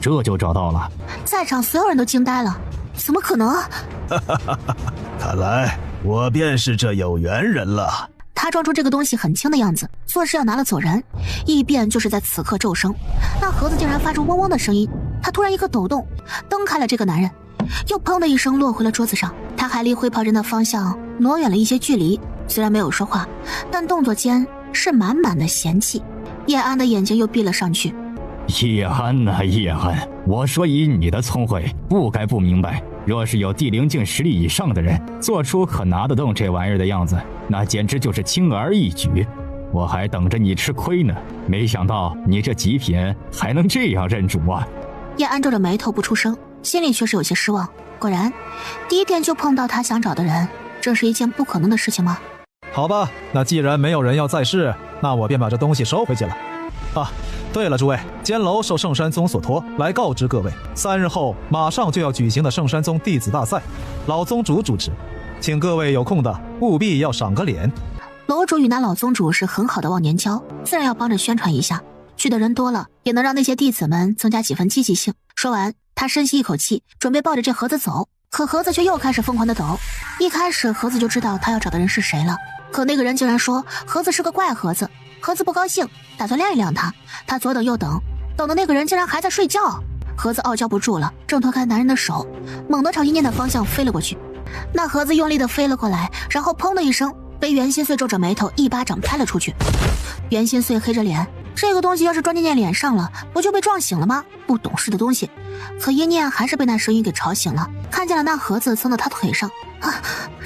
这就找到了。在场所有人都惊呆了，怎么可能？看来我便是这有缘人了。他装出这个东西很轻的样子，做事要拿了走人。异变就是在此刻骤生，那盒子竟然发出嗡嗡的声音。他突然一个抖动，蹬开了这个男人，又砰的一声落回了桌子上。他还离灰袍人的方向挪远了一些距离，虽然没有说话，但动作间是满满的嫌弃。叶安的眼睛又闭了上去。叶安呐，叶安，我说以你的聪慧，不该不明白，若是有地灵境实力以上的人做出可拿得动这玩意儿的样子，那简直就是轻而易举。我还等着你吃亏呢，没想到你这极品还能这样认主啊！叶安皱着眉头不出声，心里却是有些失望。果然，第一天就碰到他想找的人，这是一件不可能的事情吗？好吧，那既然没有人要再试，那我便把这东西收回去了。啊，对了，诸位，监楼受圣山宗所托，来告知各位，3日后马上就要举行的圣山宗弟子大赛，老宗主主持，请各位有空的务必要赏个脸。楼主与那老宗主是很好的忘年交，自然要帮着宣传一下，去的人多了，也能让那些弟子们增加几分积极性。说完，他深吸一口气，准备抱着这盒子走，可盒子却又开始疯狂的抖。一开始盒子就知道他要找的人是谁了，可那个人竟然说盒子是个怪盒子。盒子不高兴，打算晾一晾他。他左等右等，等的那个人竟然还在睡觉。盒子傲娇不住了，挣脱开男人的手，猛地朝一念的方向飞了过去。那盒子用力的飞了过来，然后砰的一声被袁心碎皱着眉头一巴掌拍了出去。袁心碎黑着脸，这个东西要是撞进念脸上了，不就被撞醒了吗？不懂事的东西。可一念还是被那声音给吵醒了，看见了那盒子蹭到他腿上。啊，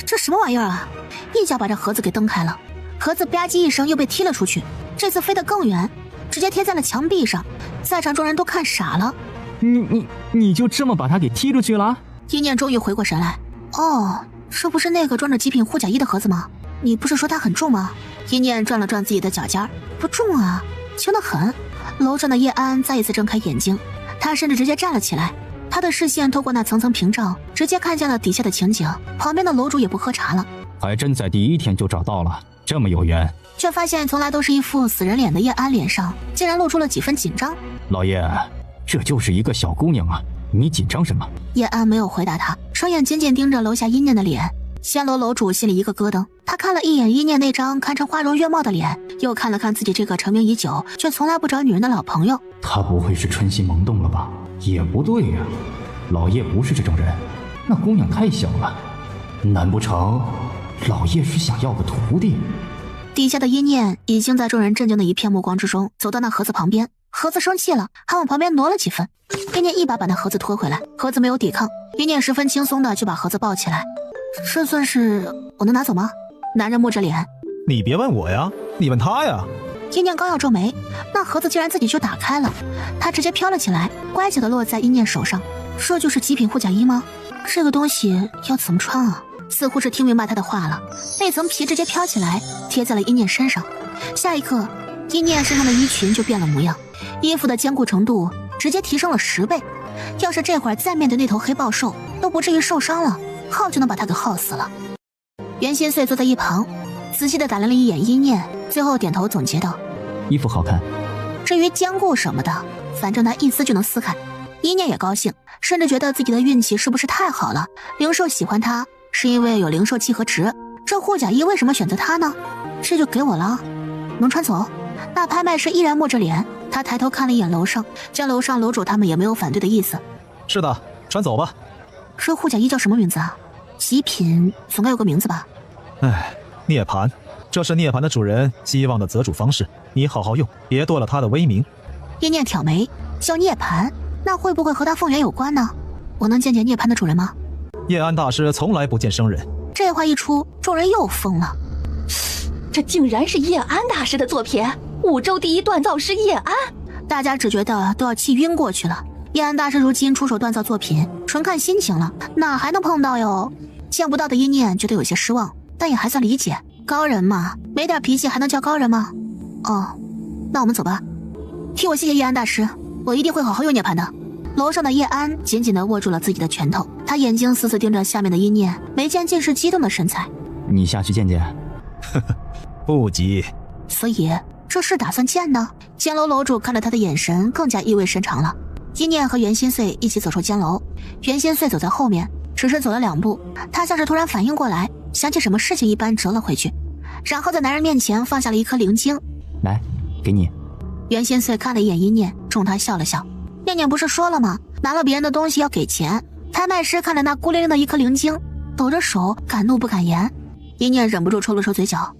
这什么玩意儿啊！一脚把这盒子给蹬开了。盒子吧唧一声又被踢了出去，这次飞得更远，直接贴在了墙壁上。在场众人都看傻了。你就这么把他给踢出去了？一念终于回过神来。哦，这不是那个装着极品护甲衣的盒子吗？你不是说它很重吗？一念转了转自己的脚尖，不重啊，轻得很。楼上的叶安再一次睁开眼睛，他甚至直接站了起来。他的视线透过那层层屏障，直接看见了底下的情景。旁边的楼主也不喝茶了，还真在第一天就找到了，这么有缘。却发现从来都是一副死人脸的叶安脸上竟然露出了几分紧张。老叶，这就是一个小姑娘啊，你紧张什么？叶安没有回答他，双眼紧紧盯着楼下一念的脸。仙楼楼主心里一个咯噔，他看了一眼一念那张堪称花容月貌的脸，又看了看自己这个成名已久却从来不找女人的老朋友。他不会是春心萌动了吧？也不对呀，老叶不是这种人，那姑娘太小了，难不成老叶是想要个徒弟？底下的一念已经在众人震惊的一片目光之中走到那盒子旁边，盒子生气了，还往旁边挪了几分。一念一把把那盒子拖回来，盒子没有抵抗，一念十分轻松的就把盒子抱起来。这算是我能拿走吗？男人木着脸。你别问我呀，你问他呀。一念刚要皱眉，那盒子竟然自己就打开了，它直接飘了起来，乖巧的落在一念手上。这就是极品护甲衣吗？这个东西要怎么穿啊？似乎是听明白他的话了，那层皮直接飘起来贴在了一念身上。下一刻，一念身上的衣裙就变了模样，衣服的坚固程度直接提升了10倍。要是这会儿再面对那头黑豹兽，都不至于受伤了，耗就能把他给耗死了。袁心碎坐在一旁，仔细地打量了一眼一念，最后点头总结道：衣服好看。至于坚固什么的，反正他一撕就能撕开。一念也高兴，甚至觉得自己的运气是不是太好了，灵兽喜欢他是因为有灵兽契合值，这护甲衣为什么选择他呢？这就给我了，能穿走。那拍卖师依然默着脸，他抬头看了一眼楼上，见楼上楼主他们也没有反对的意思。是的，穿走吧。这护甲衣叫什么名字啊？极品总该有个名字吧？哎，涅槃，这是涅槃的主人希望的择主方式，你好好用，别夺了他的威名。一念挑眉，叫涅槃，那会不会和他凤元有关呢？我能见见涅槃的主人吗？叶安大师从来不见生人。这话一出，众人又疯了。这竟然是叶安大师的作品，5州第一锻造师叶安。大家只觉得都要气晕过去了。叶安大师如今出手锻造作品，纯看心情了，哪还能碰到哟？见不到的一念觉得有些失望，但也还算理解，高人嘛，没点脾气还能叫高人吗？哦，那我们走吧。替我谢谢叶安大师，我一定会好好用涅槃的。楼上的叶安紧紧地握住了自己的拳头，他眼睛死死盯着下面的一念，眉间尽是激动的神采。你下去见见。呵呵，不急。所以这是打算见呢？监楼楼主看着他的眼神更加意味深长了。一念和袁心碎一起走出监楼，袁心碎走在后面，只是走了2步，他像是突然反应过来，想起什么事情一般折了回去，然后在男人面前放下了一颗灵晶。来，给你。袁心碎看了一眼一念，冲他笑了笑。念念不是说了吗？拿了别人的东西要给钱。拍卖师看着那孤零零的一颗灵晶，抖着手，敢怒不敢言。一念忍不住抽了抽嘴角，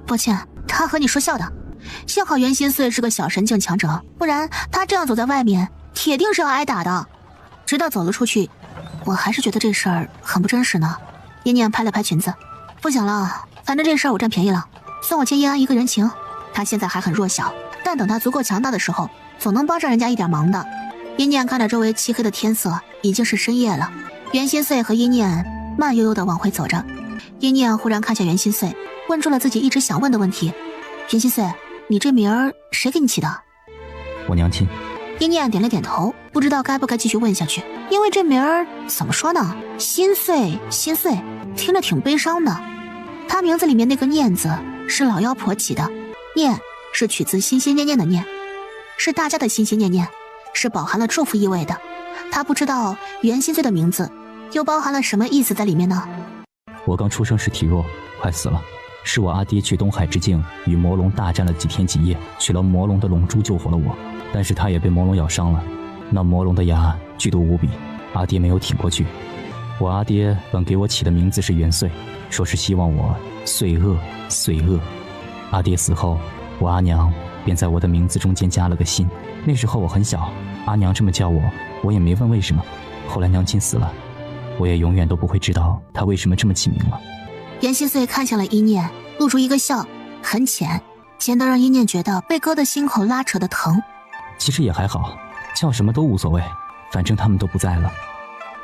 抱歉，他和你说笑的。幸好袁心碎是个小神境强者，不然他这样走在外面，铁定是要挨打的。直到走了出去，我还是觉得这事儿很不真实呢。一念拍了拍裙子，不讲了，反正这事儿我占便宜了，算我欠叶安一个人情。他现在还很弱小，但等他足够强大的时候，总能帮上人家一点忙的。一念看着周围漆黑的天色，已经是深夜了。袁心碎和一念慢悠悠地往回走着。一念忽然看向袁心碎，问出了自己一直想问的问题：袁心碎，你这名儿谁给你起的？我娘亲。一念点了点头，不知道该不该继续问下去，因为这名儿怎么说呢？心碎，心碎，听着挺悲伤的。他名字里面那个念字是老妖婆起的，念是取自心心念念的念，是大家的心心念念，是饱含了祝福意味的。他不知道袁心碎的名字又包含了什么意思在里面呢？我刚出生时体弱，快死了，是我阿爹去东海之境与魔龙大战了几天几夜，取了魔龙的龙珠救活了我，但是他也被魔龙咬伤了，那魔龙的牙剧毒无比，阿爹没有挺过去。我阿爹本给我起的名字是元岁，说是希望我岁恶岁恶。阿爹死后，我阿娘便在我的名字中间加了个心。那时候我很小，阿娘这么叫我，我也没问为什么。后来娘亲死了，我也永远都不会知道她为什么这么起名了。袁心碎看向了一念，露出一个笑，很浅，浅到让一念觉得被割的心口拉扯的疼。其实也还好，叫什么都无所谓，反正他们都不在了。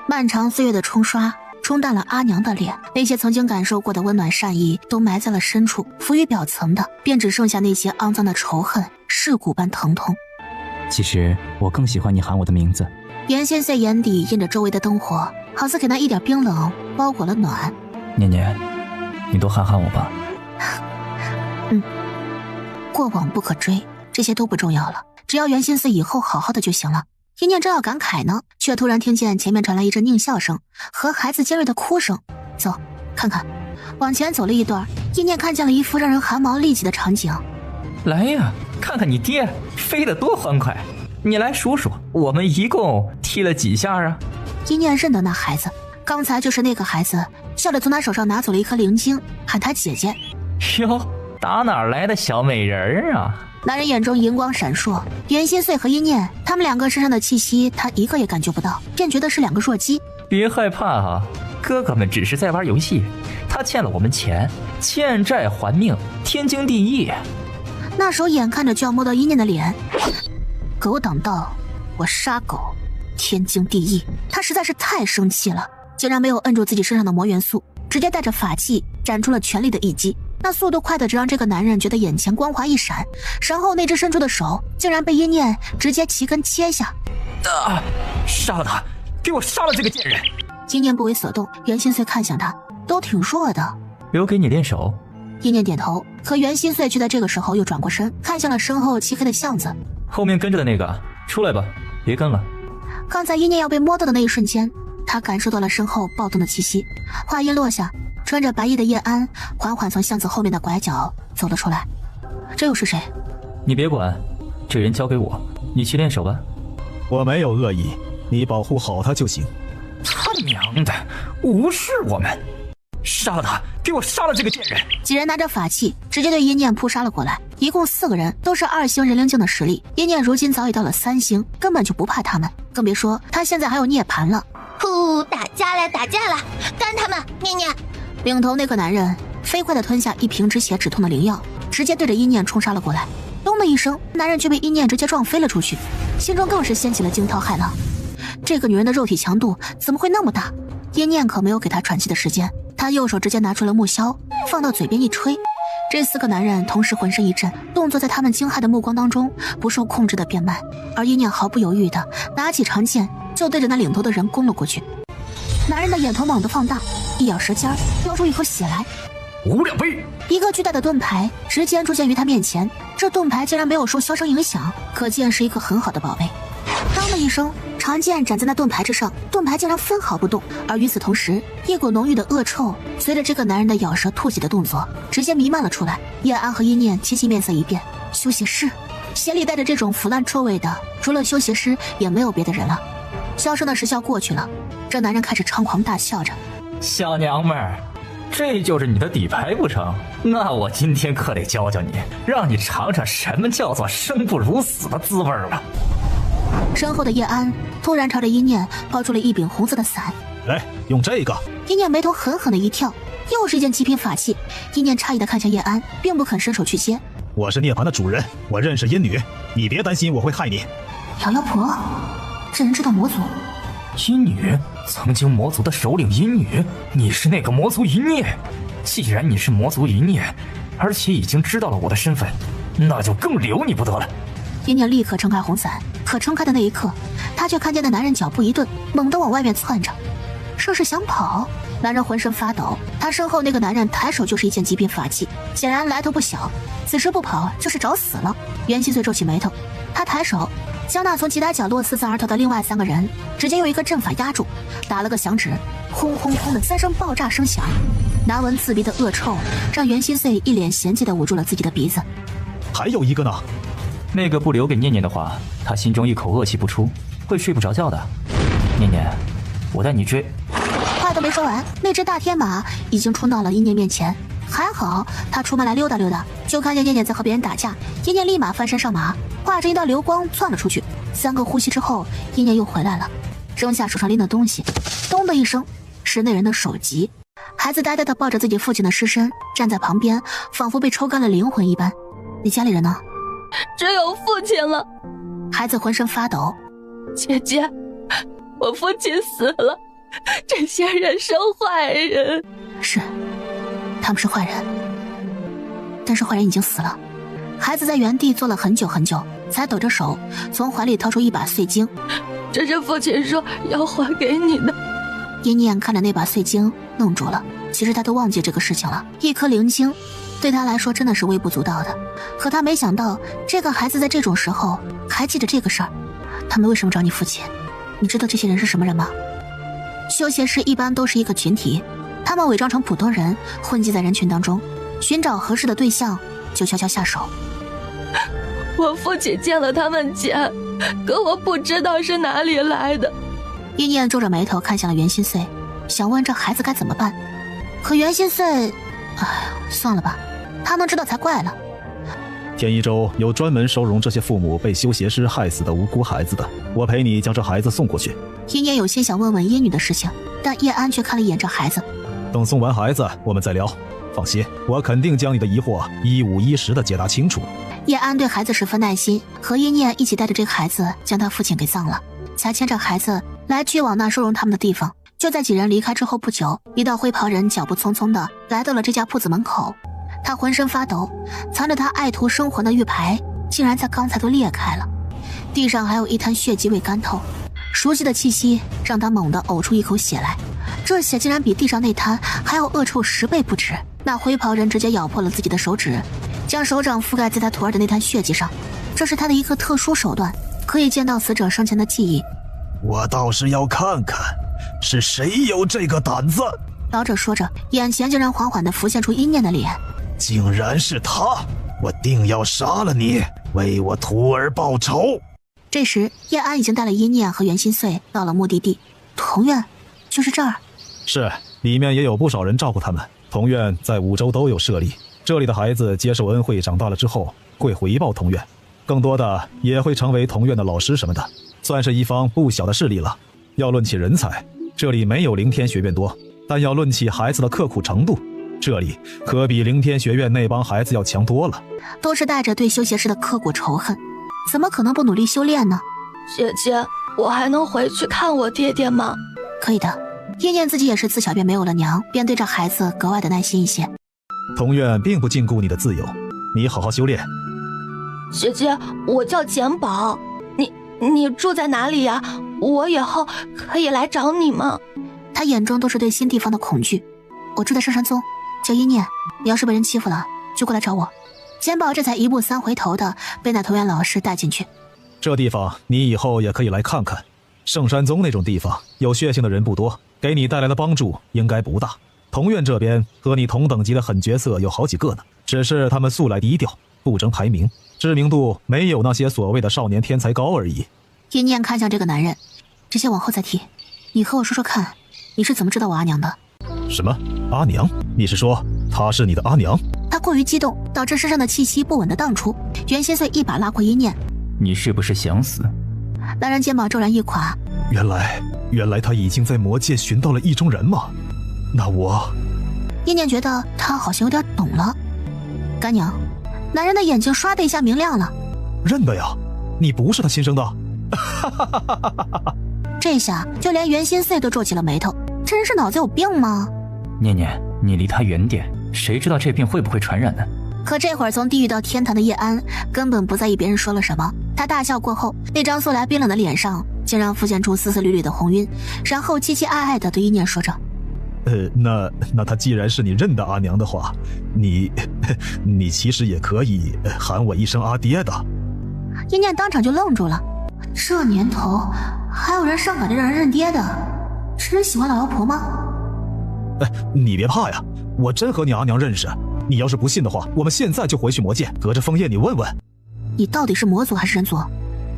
漫长岁月的冲刷冲淡了阿娘的脸，那些曾经感受过的温暖善意都埋在了深处，浮于表层的便只剩下那些肮脏的仇恨，噬骨般疼痛。其实我更喜欢你喊我的名字。袁心碎眼底映着周围的灯火，好似给那一点冰冷包裹了暖。念念，你多喊喊我吧。过往不可追，这些都不重要了，只要袁心碎以后好好的就行了。一念正要感慨呢，却突然听见前面传来一阵狞笑声和孩子尖锐的哭声。走，看看。往前走了一段，一念看见了一副让人汗毛立起的场景。来呀，看看你爹飞得多欢快！你来数数，我们一共踢了几下啊？一念认得那孩子，刚才就是那个孩子，笑着从他手上拿走了一颗灵晶，喊他姐姐。哟，打哪儿来的小美人啊？男人眼中银光闪烁，袁心碎和一念他们两个身上的气息他一个也感觉不到，便觉得是两个弱鸡。别害怕啊，哥哥们只是在玩游戏，他欠了我们钱，欠债还命，天经地义。那手眼看着就要摸到一念的脸，狗挡道，我杀狗，天经地义。他实在是太生气了，竟然没有摁住自己身上的魔元素，直接带着法器展出了全力的一击。那速度快的只让这个男人觉得眼前光华一闪，然后那只伸出的手竟然被一念直接齐根切下。杀了他，给我杀了这个贱人！一念不为所动，袁心碎看向他，都挺弱的，留给你练手。一念点头，可袁心碎却在这个时候又转过身，看向了身后漆黑的巷子。后面跟着的那个出来吧，别跟了。刚才一念要被摸到的那一瞬间，他感受到了身后暴动的气息。话音落下，穿着白衣的叶安缓缓从巷子后面的拐角走了出来。这又是谁？你别管，这人交给我，你去练手吧。我没有恶意，你保护好他就行。他娘的，无视我们！杀了他，给我杀了这个贱人！几人拿着法器直接对一念扑杀了过来，一共4个人，都是2星人灵境的实力。一念如今早已到了3星，根本就不怕他们，更别说他现在还有涅槃了。呼，打架了，打架了，干他们！念念，领头那个男人飞快地吞下一瓶止血止痛的灵药，直接对着一念冲杀了过来。咚的一声，男人却被一念直接撞飞了出去，心中更是掀起了惊涛骇浪。这个女人的肉体强度怎么会那么大？一念可没有给她喘气的时间，他右手直接拿出了木箫，放到嘴边一吹。这4个男人同时浑身一震，动作在他们惊骇的目光当中不受控制的变慢，而一念毫不犹豫的拿起长剑就对着那领头的人攻了过去。男人的眼头猛地放大，一咬舌尖，飙出一口血来。无量杯，一个巨大的盾牌直接出现于他面前，这盾牌竟然没有受箫声影响，可见是一个很好的宝贝。当的一声，长剑斩在那盾牌之上，盾牌竟然分毫不动。而与此同时，一股浓郁的恶臭随着这个男人的咬舌吐血的动作直接弥漫了出来。叶安和一念齐齐面色一变，修邪师，鞋里带着这种腐烂臭味的，除了修邪师也没有别的人了。销声的时效过去了，这男人开始猖狂大笑着。小娘们儿，这就是你的底牌不成？那我今天可得教教你，让你尝尝什么叫做生不如死的滋味了。身后的叶安突然朝着一念抛出了一柄红色的伞。来，用这个。一念眉头狠狠的一跳，又是一件极品法器。一念诧异的看向叶安，并不肯伸手去接。我是涅槃的主人，我认识阴女，你别担心我会害你。老妖婆，这人知道魔族。阴女？曾经魔族的首领阴女？你是那个魔族一孽？既然你是魔族一孽，而且已经知道了我的身份，那就更留你不得了。一念立刻撑开红伞，可撑开的那一刻，他却看见那男人脚步一顿，猛地往外面窜着。说是想跑。男人浑身发抖，他身后那个男人抬手就是一件极品法器，显然来头不小。此时不跑就是找死了。袁心碎皱起眉头，他抬手将那从其他角落四散而逃的另外3个人直接用一个阵法压住，打了个响指，轰轰轰的3声爆炸声响，难闻刺鼻的恶臭让袁心碎一脸嫌弃地捂住了自己的鼻子。还有一个呢，那个不留给念念的话，他心中一口恶气不出，会睡不着觉的。念念，我带你追。话都没说完，那只大天马已经冲到了一念面前。还好他出门来溜达溜达，就看见念念在和别人打架，一念立马翻身上马，化着一道流光窜了出去。3个呼吸之后，一念又回来了，扔下手上拎的东西，咚的一声，是那人的首级。孩子呆呆地抱着自己父亲的尸身，站在旁边，仿佛被抽干了灵魂一般。你家里人呢？只有父亲了。孩子浑身发抖。姐姐，我父亲死了，这些人是坏人。是，他们是坏人，但是坏人已经死了。孩子在原地坐了很久很久，才抖着手从怀里掏出一把碎晶。这是父亲说要还给你的。一念看着那把碎晶愣住了，其实他都忘记这个事情了。一颗灵晶对他来说真的是微不足道的，可他没想到这个孩子在这种时候还记着这个事儿。他们为什么找你父亲？你知道这些人是什么人吗？修邪师一般都是一个群体，他们伪装成普通人，混迹在人群当中，寻找合适的对象就悄悄下手。我父亲见了他们钱，可我不知道是哪里来的。一念皱着眉头看向了袁心碎，想问这孩子该怎么办。可袁心碎，算了吧，他能知道才怪了。天一州有专门收容这些父母被修邪师害死的无辜孩子的，我陪你将这孩子送过去。一念有心想问问耶女的事情，但叶安却看了一眼这孩子。等送完孩子我们再聊，放心，我肯定将你的疑惑一五一十的解答清楚。叶安对孩子十分耐心，和一念一起带着这个孩子将他父亲给葬了，才牵着孩子来去往那收容他们的地方。就在几人离开之后不久，一道灰袍人脚步匆匆的来到了这家铺子门口。他浑身发抖，藏着他爱徒生魂的玉牌竟然在刚才都裂开了，地上还有一滩血迹未干透，熟悉的气息让他猛地呕出一口血来，这血竟然比地上那滩还要恶臭10倍不止。那灰袍人直接咬破了自己的手指，将手掌覆盖在他徒儿的那滩血迹上，这是他的一个特殊手段，可以见到死者生前的记忆。我倒是要看看是谁有这个胆子。老者说着，眼前竟然缓缓地浮现出阴念的脸。竟然是他，我定要杀了你，为我徒儿报仇。这时叶安已经带了阴念和袁心碎到了目的地，同院就是这儿。是，里面也有不少人照顾他们。同院在5州都有设立，这里的孩子接受恩惠长大了之后会回报同院，更多的也会成为同院的老师什么的，算是一方不小的势力了。要论起人才，这里没有凌天学院多，但要论起孩子的刻苦程度，这里可比凌天学院那帮孩子要强多了。都是带着对修邪师的刻骨仇恨，怎么可能不努力修炼呢？姐姐，我还能回去看我爹爹吗？可以的。叶念自己也是自小便没有了娘，便对这孩子格外的耐心一些。同院并不禁锢你的自由，你好好修炼。姐姐，我叫简宝，你住在哪里呀？我以后可以来找你吗？他眼中都是对新地方的恐惧。我住在圣山宗，叫一念，你要是被人欺负了就过来找我。简宝这才1步3回头的被那同院老师带进去。这地方你以后也可以来看看，圣山宗那种地方有血性的人不多，给你带来的帮助应该不大。同院这边和你同等级的狠角色有好几个呢，只是他们素来低调，不争排名，知名度没有那些所谓的少年天才高而已。一念看向这个男人，这些往后再提，你和我说说看，你是怎么知道我阿娘的？什么阿娘？你是说她是你的阿娘？他过于激动，导致身上的气息不稳地荡出。袁心碎一把拉过一念，你是不是想死？男人肩膀骤然一垮，原来他已经在魔界寻到了意中人吗？那我……一念觉得他好像有点懂了。干娘，男人的眼睛唰的一下明亮了。认得呀，你不是他亲生的。这下就连袁心碎都皱起了眉头，这人是脑子有病吗？念念，你离他远点，谁知道这病会不会传染呢？可这会儿从地狱到天堂的叶安根本不在意别人说了什么，他大笑过后，那张素来冰冷的脸上竟然浮现出丝丝缕缕的红晕，然后凄凄爱爱地对一念说着：“那他既然是你认的阿娘的话，你其实也可以喊我一声阿爹的。”一念当场就愣住了，这年头还有人上赶着让人认爹的，是人喜欢老妖婆吗？你别怕呀，我真和你阿娘认识。你要是不信的话，我们现在就回去魔界，隔着枫叶你问问。你到底是魔族还是人族？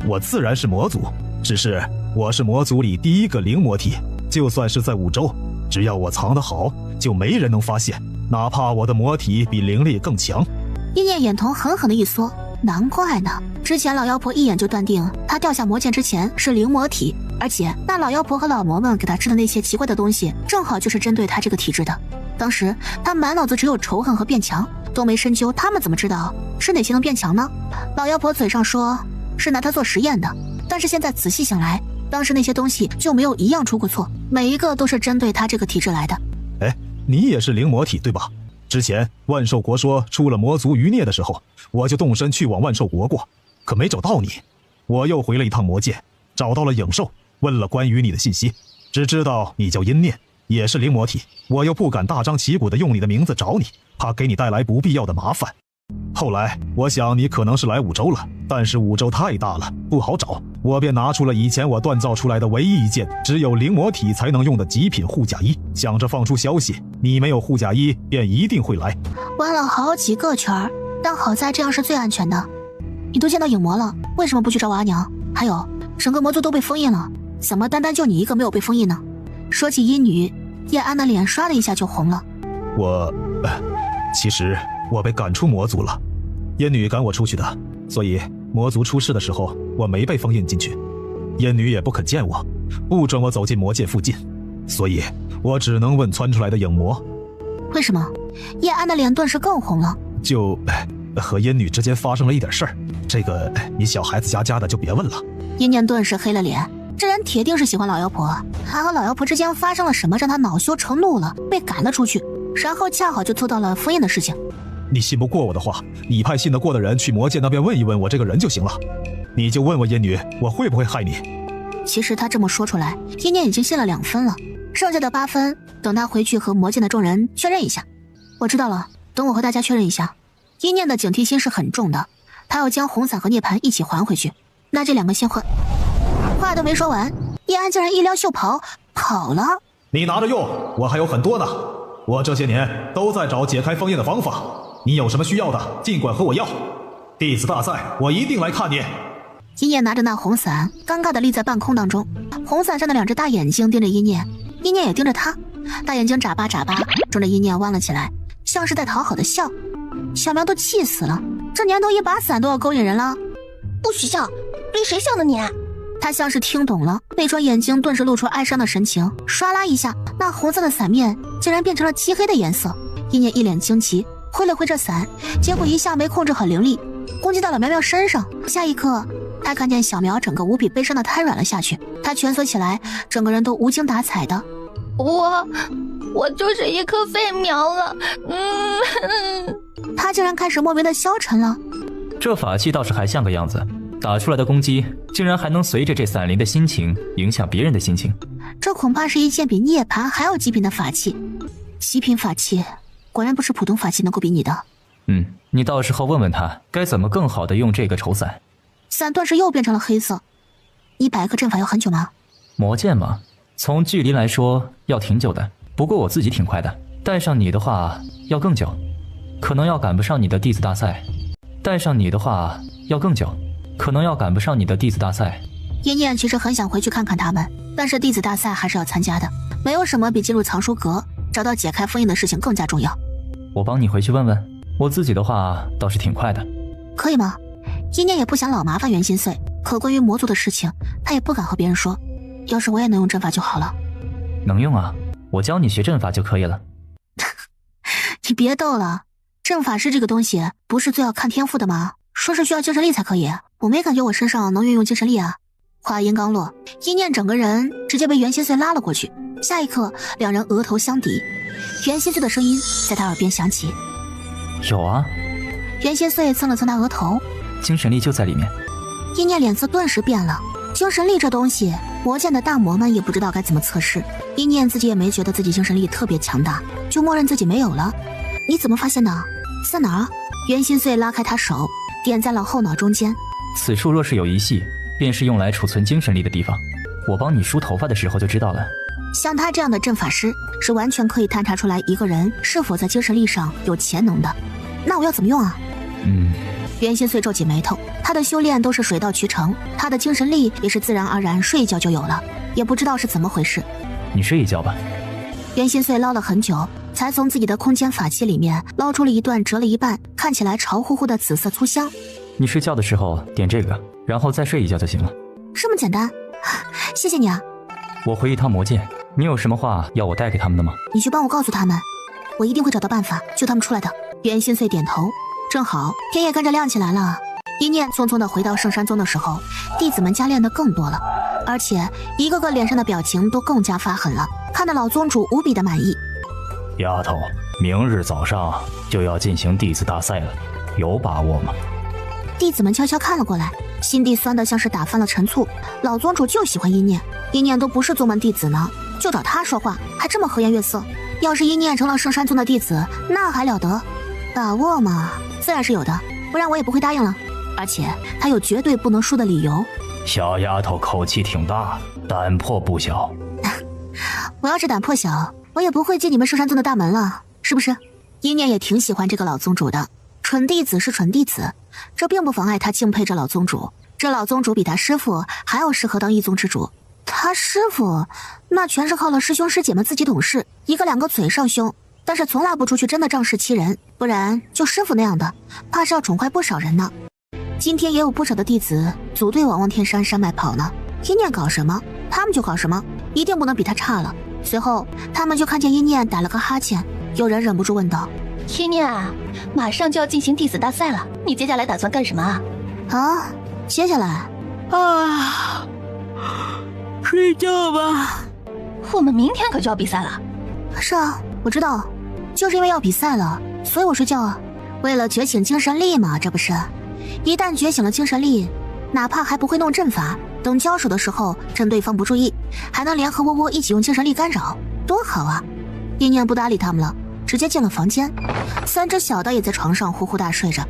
我自然是魔族，只是我是魔族里第一个灵魔体，就算是在5州，只要我藏得好，就没人能发现，哪怕我的魔体比灵力更强。一念眼瞳狠狠地一缩，难怪呢，之前老妖婆一眼就断定他掉下魔剑之前是灵魔体，而且那老妖婆和老魔们给他吃的那些奇怪的东西，正好就是针对他这个体质的。当时他满脑子只有仇恨和变强，都没深究他们怎么知道是哪些能变强呢？老妖婆嘴上说是拿他做实验的，但是现在仔细想来，当时那些东西就没有一样出过错，每一个都是针对他这个体质来的。你也是灵魔体对吧？之前万寿国说出了魔族余孽的时候，我就动身去往万寿国过，可没找到你。我又回了一趟魔界，找到了影兽，问了关于你的信息，只知道你叫阴念，也是灵魔体，我又不敢大张旗鼓地用你的名字找你，怕给你带来不必要的麻烦。后来我想你可能是来5州了，但是5州太大了，不好找，我便拿出了以前我锻造出来的唯一一件只有灵魔体才能用的极品护甲衣，想着放出消息，你没有护甲衣便一定会来。弯了好几个圈，但好在这样是最安全的。你都见到影魔了，为什么不去找我阿娘？还有，整个魔族都被封印了，怎么单单就你一个没有被封印呢？说起医女，叶安的脸刷的一下就红了。其实我被赶出魔族了，烟女赶我出去的，所以魔族出事的时候我没被封印进去，烟女也不肯见我，不准我走进魔界附近，所以我只能问窜出来的影魔。为什么？叶安的脸顿时更红了。就和烟女之间发生了一点事儿，这个你小孩子家的就别问了。阴念顿时黑了脸，这人铁定是喜欢老妖婆，还和老妖婆之间发生了什么让他恼羞成怒了，被赶了出去，然后恰好就凑到了封印的事情。你信不过我的话，你派信得过的人去魔界那边问一问我这个人就行了，你就问问烟女我会不会害你。其实他这么说出来，阴念已经信了2分了，剩下的8分等他回去和魔界的众人确认一下。我知道了，等我和大家确认一下。阴念的警惕心是很重的，他要将红伞和涅槃一起还回去。那这2个先换。话都没说完，叶安竟然一撩袖袍跑了。你拿着用，我还有很多呢，我这些年都在找解开封印的方法，你有什么需要的尽管和我要，弟子大赛我一定来看你。阴念拿着那红伞尴尬地立在半空当中，红伞上的2只大眼睛盯着阴念，阴念也盯着他，大眼睛眨巴眨巴，冲着阴念弯了起来，像是在讨好的笑。小苗都气死了，这年头一把伞都要勾引人了。不许笑，对谁笑呢你？他像是听懂了，那双眼睛顿时露出哀伤的神情，唰啦一下，那红色的伞面竟然变成了漆黑的颜色。阴念一脸惊奇，挥了挥这伞，结果一下没控制很凌厉，攻击到了苗苗身上。下一刻，他看见小苗整个无比悲伤的瘫软了下去，他蜷缩起来，整个人都无精打采的。我就是一棵废苗了。他竟然开始莫名的消沉了。这法器倒是还像个样子，打出来的攻击竟然还能随着这伞灵的心情影响别人的心情。这恐怕是一件比涅槃还要极品的法器。极品法器果然不是普通法器能够比拟的。你到时候问问他该怎么更好的用这个绸伞。伞顿时又变成了黑色。你摆个阵法要很久吗？魔剑嘛，从距离来说要挺久的，不过我自己挺快的，带上你的话要更久，可能要赶不上你的弟子大赛。带上你的话要更久，可能要赶不上你的弟子大赛。阴念其实很想回去看看他们，但是弟子大赛还是要参加的，没有什么比进入藏书阁找到解开封印的事情更加重要。我帮你回去问问，我自己的话倒是挺快的。可以吗？阴念也不想老麻烦袁心碎，可关于魔族的事情他也不敢和别人说，要是我也能用阵法就好了。能用啊，我教你学阵法就可以了。你别逗了，阵法师这个东西不是最要看天赋的吗？说是需要精神力才可以，我没感觉我身上能运用精神力啊。话音刚落，阴念整个人直接被袁心碎拉了过去，下一刻2人额头相抵，袁心碎的声音在他耳边响起。有啊。袁心碎蹭了蹭他额头，精神力就在里面。阴念脸色顿时变了，精神力这东西，魔剑的大魔们也不知道该怎么测试。一念自己也没觉得自己精神力特别强大，就默认自己没有了。你怎么发现的？在哪儿？袁心碎拉开他手，点在了后脑中间。此处若是有一系，便是用来储存精神力的地方。我帮你梳头发的时候就知道了。像他这样的阵法师，是完全可以探查出来一个人是否在精神力上有潜能的。那我要怎么用啊？袁心碎皱起眉头，他的修炼都是水到渠成，他的精神力也是自然而然睡一觉就有了，也不知道是怎么回事。你睡一觉吧。袁心碎捞了很久，才从自己的空间法器里面捞出了一段折了一半，看起来潮乎乎的紫色粗香。你睡觉的时候点这个，然后再睡一觉就行了。这么简单？谢谢你啊。我回一趟魔剑，你有什么话要我带给他们的吗？你去帮我告诉他们，我一定会找到办法救他们出来的。袁心碎点头。正好天也跟着亮起来了。一念匆匆地回到圣山宗的时候，弟子们加练的更多了，而且一个个脸上的表情都更加发狠了，看得老宗主无比的满意。丫头，明日早上就要进行弟子大赛了，有把握吗？弟子们悄悄看了过来，心地酸得像是打翻了陈醋。老宗主就喜欢一念，一念都不是宗门弟子呢，就找他说话，还这么和颜悦色。要是一念成了圣山宗的弟子，那还了得？把握嘛，自然是有的，不然我也不会答应了。而且他有绝对不能输的理由。小丫头口气挺大，胆魄不小。我要是胆魄小，我也不会进你们圣山宗的大门了，是不是？一念也挺喜欢这个老宗主的。蠢弟子是蠢弟子，这并不妨碍他敬佩这老宗主。这老宗主比他师父还要适合当一宗之主。他师父那全是靠了师兄师姐们自己懂事，一个两个嘴上凶，但是从来不出去真的仗势欺人，不然就师父那样的，怕是要宠坏不少人呢。今天也有不少的弟子组队往望天山山脉跑呢。一念搞什么，他们就搞什么，一定不能比他差了。随后他们就看见一念打了个哈欠，有人忍不住问道：一念啊，马上就要进行弟子大赛了，你接下来打算干什么啊？啊，接下来啊，睡觉吧。我们明天可就要比赛了。是啊，我知道，就是因为要比赛了，所以我睡觉啊。为了觉醒精神力嘛，这不是？一旦觉醒了精神力，哪怕还不会弄阵法，等交手的时候趁对方不注意，还能联合窝窝一起用精神力干扰，多好啊！一念不搭理他们了，直接进了房间。三只小的也在床上呼呼大睡着。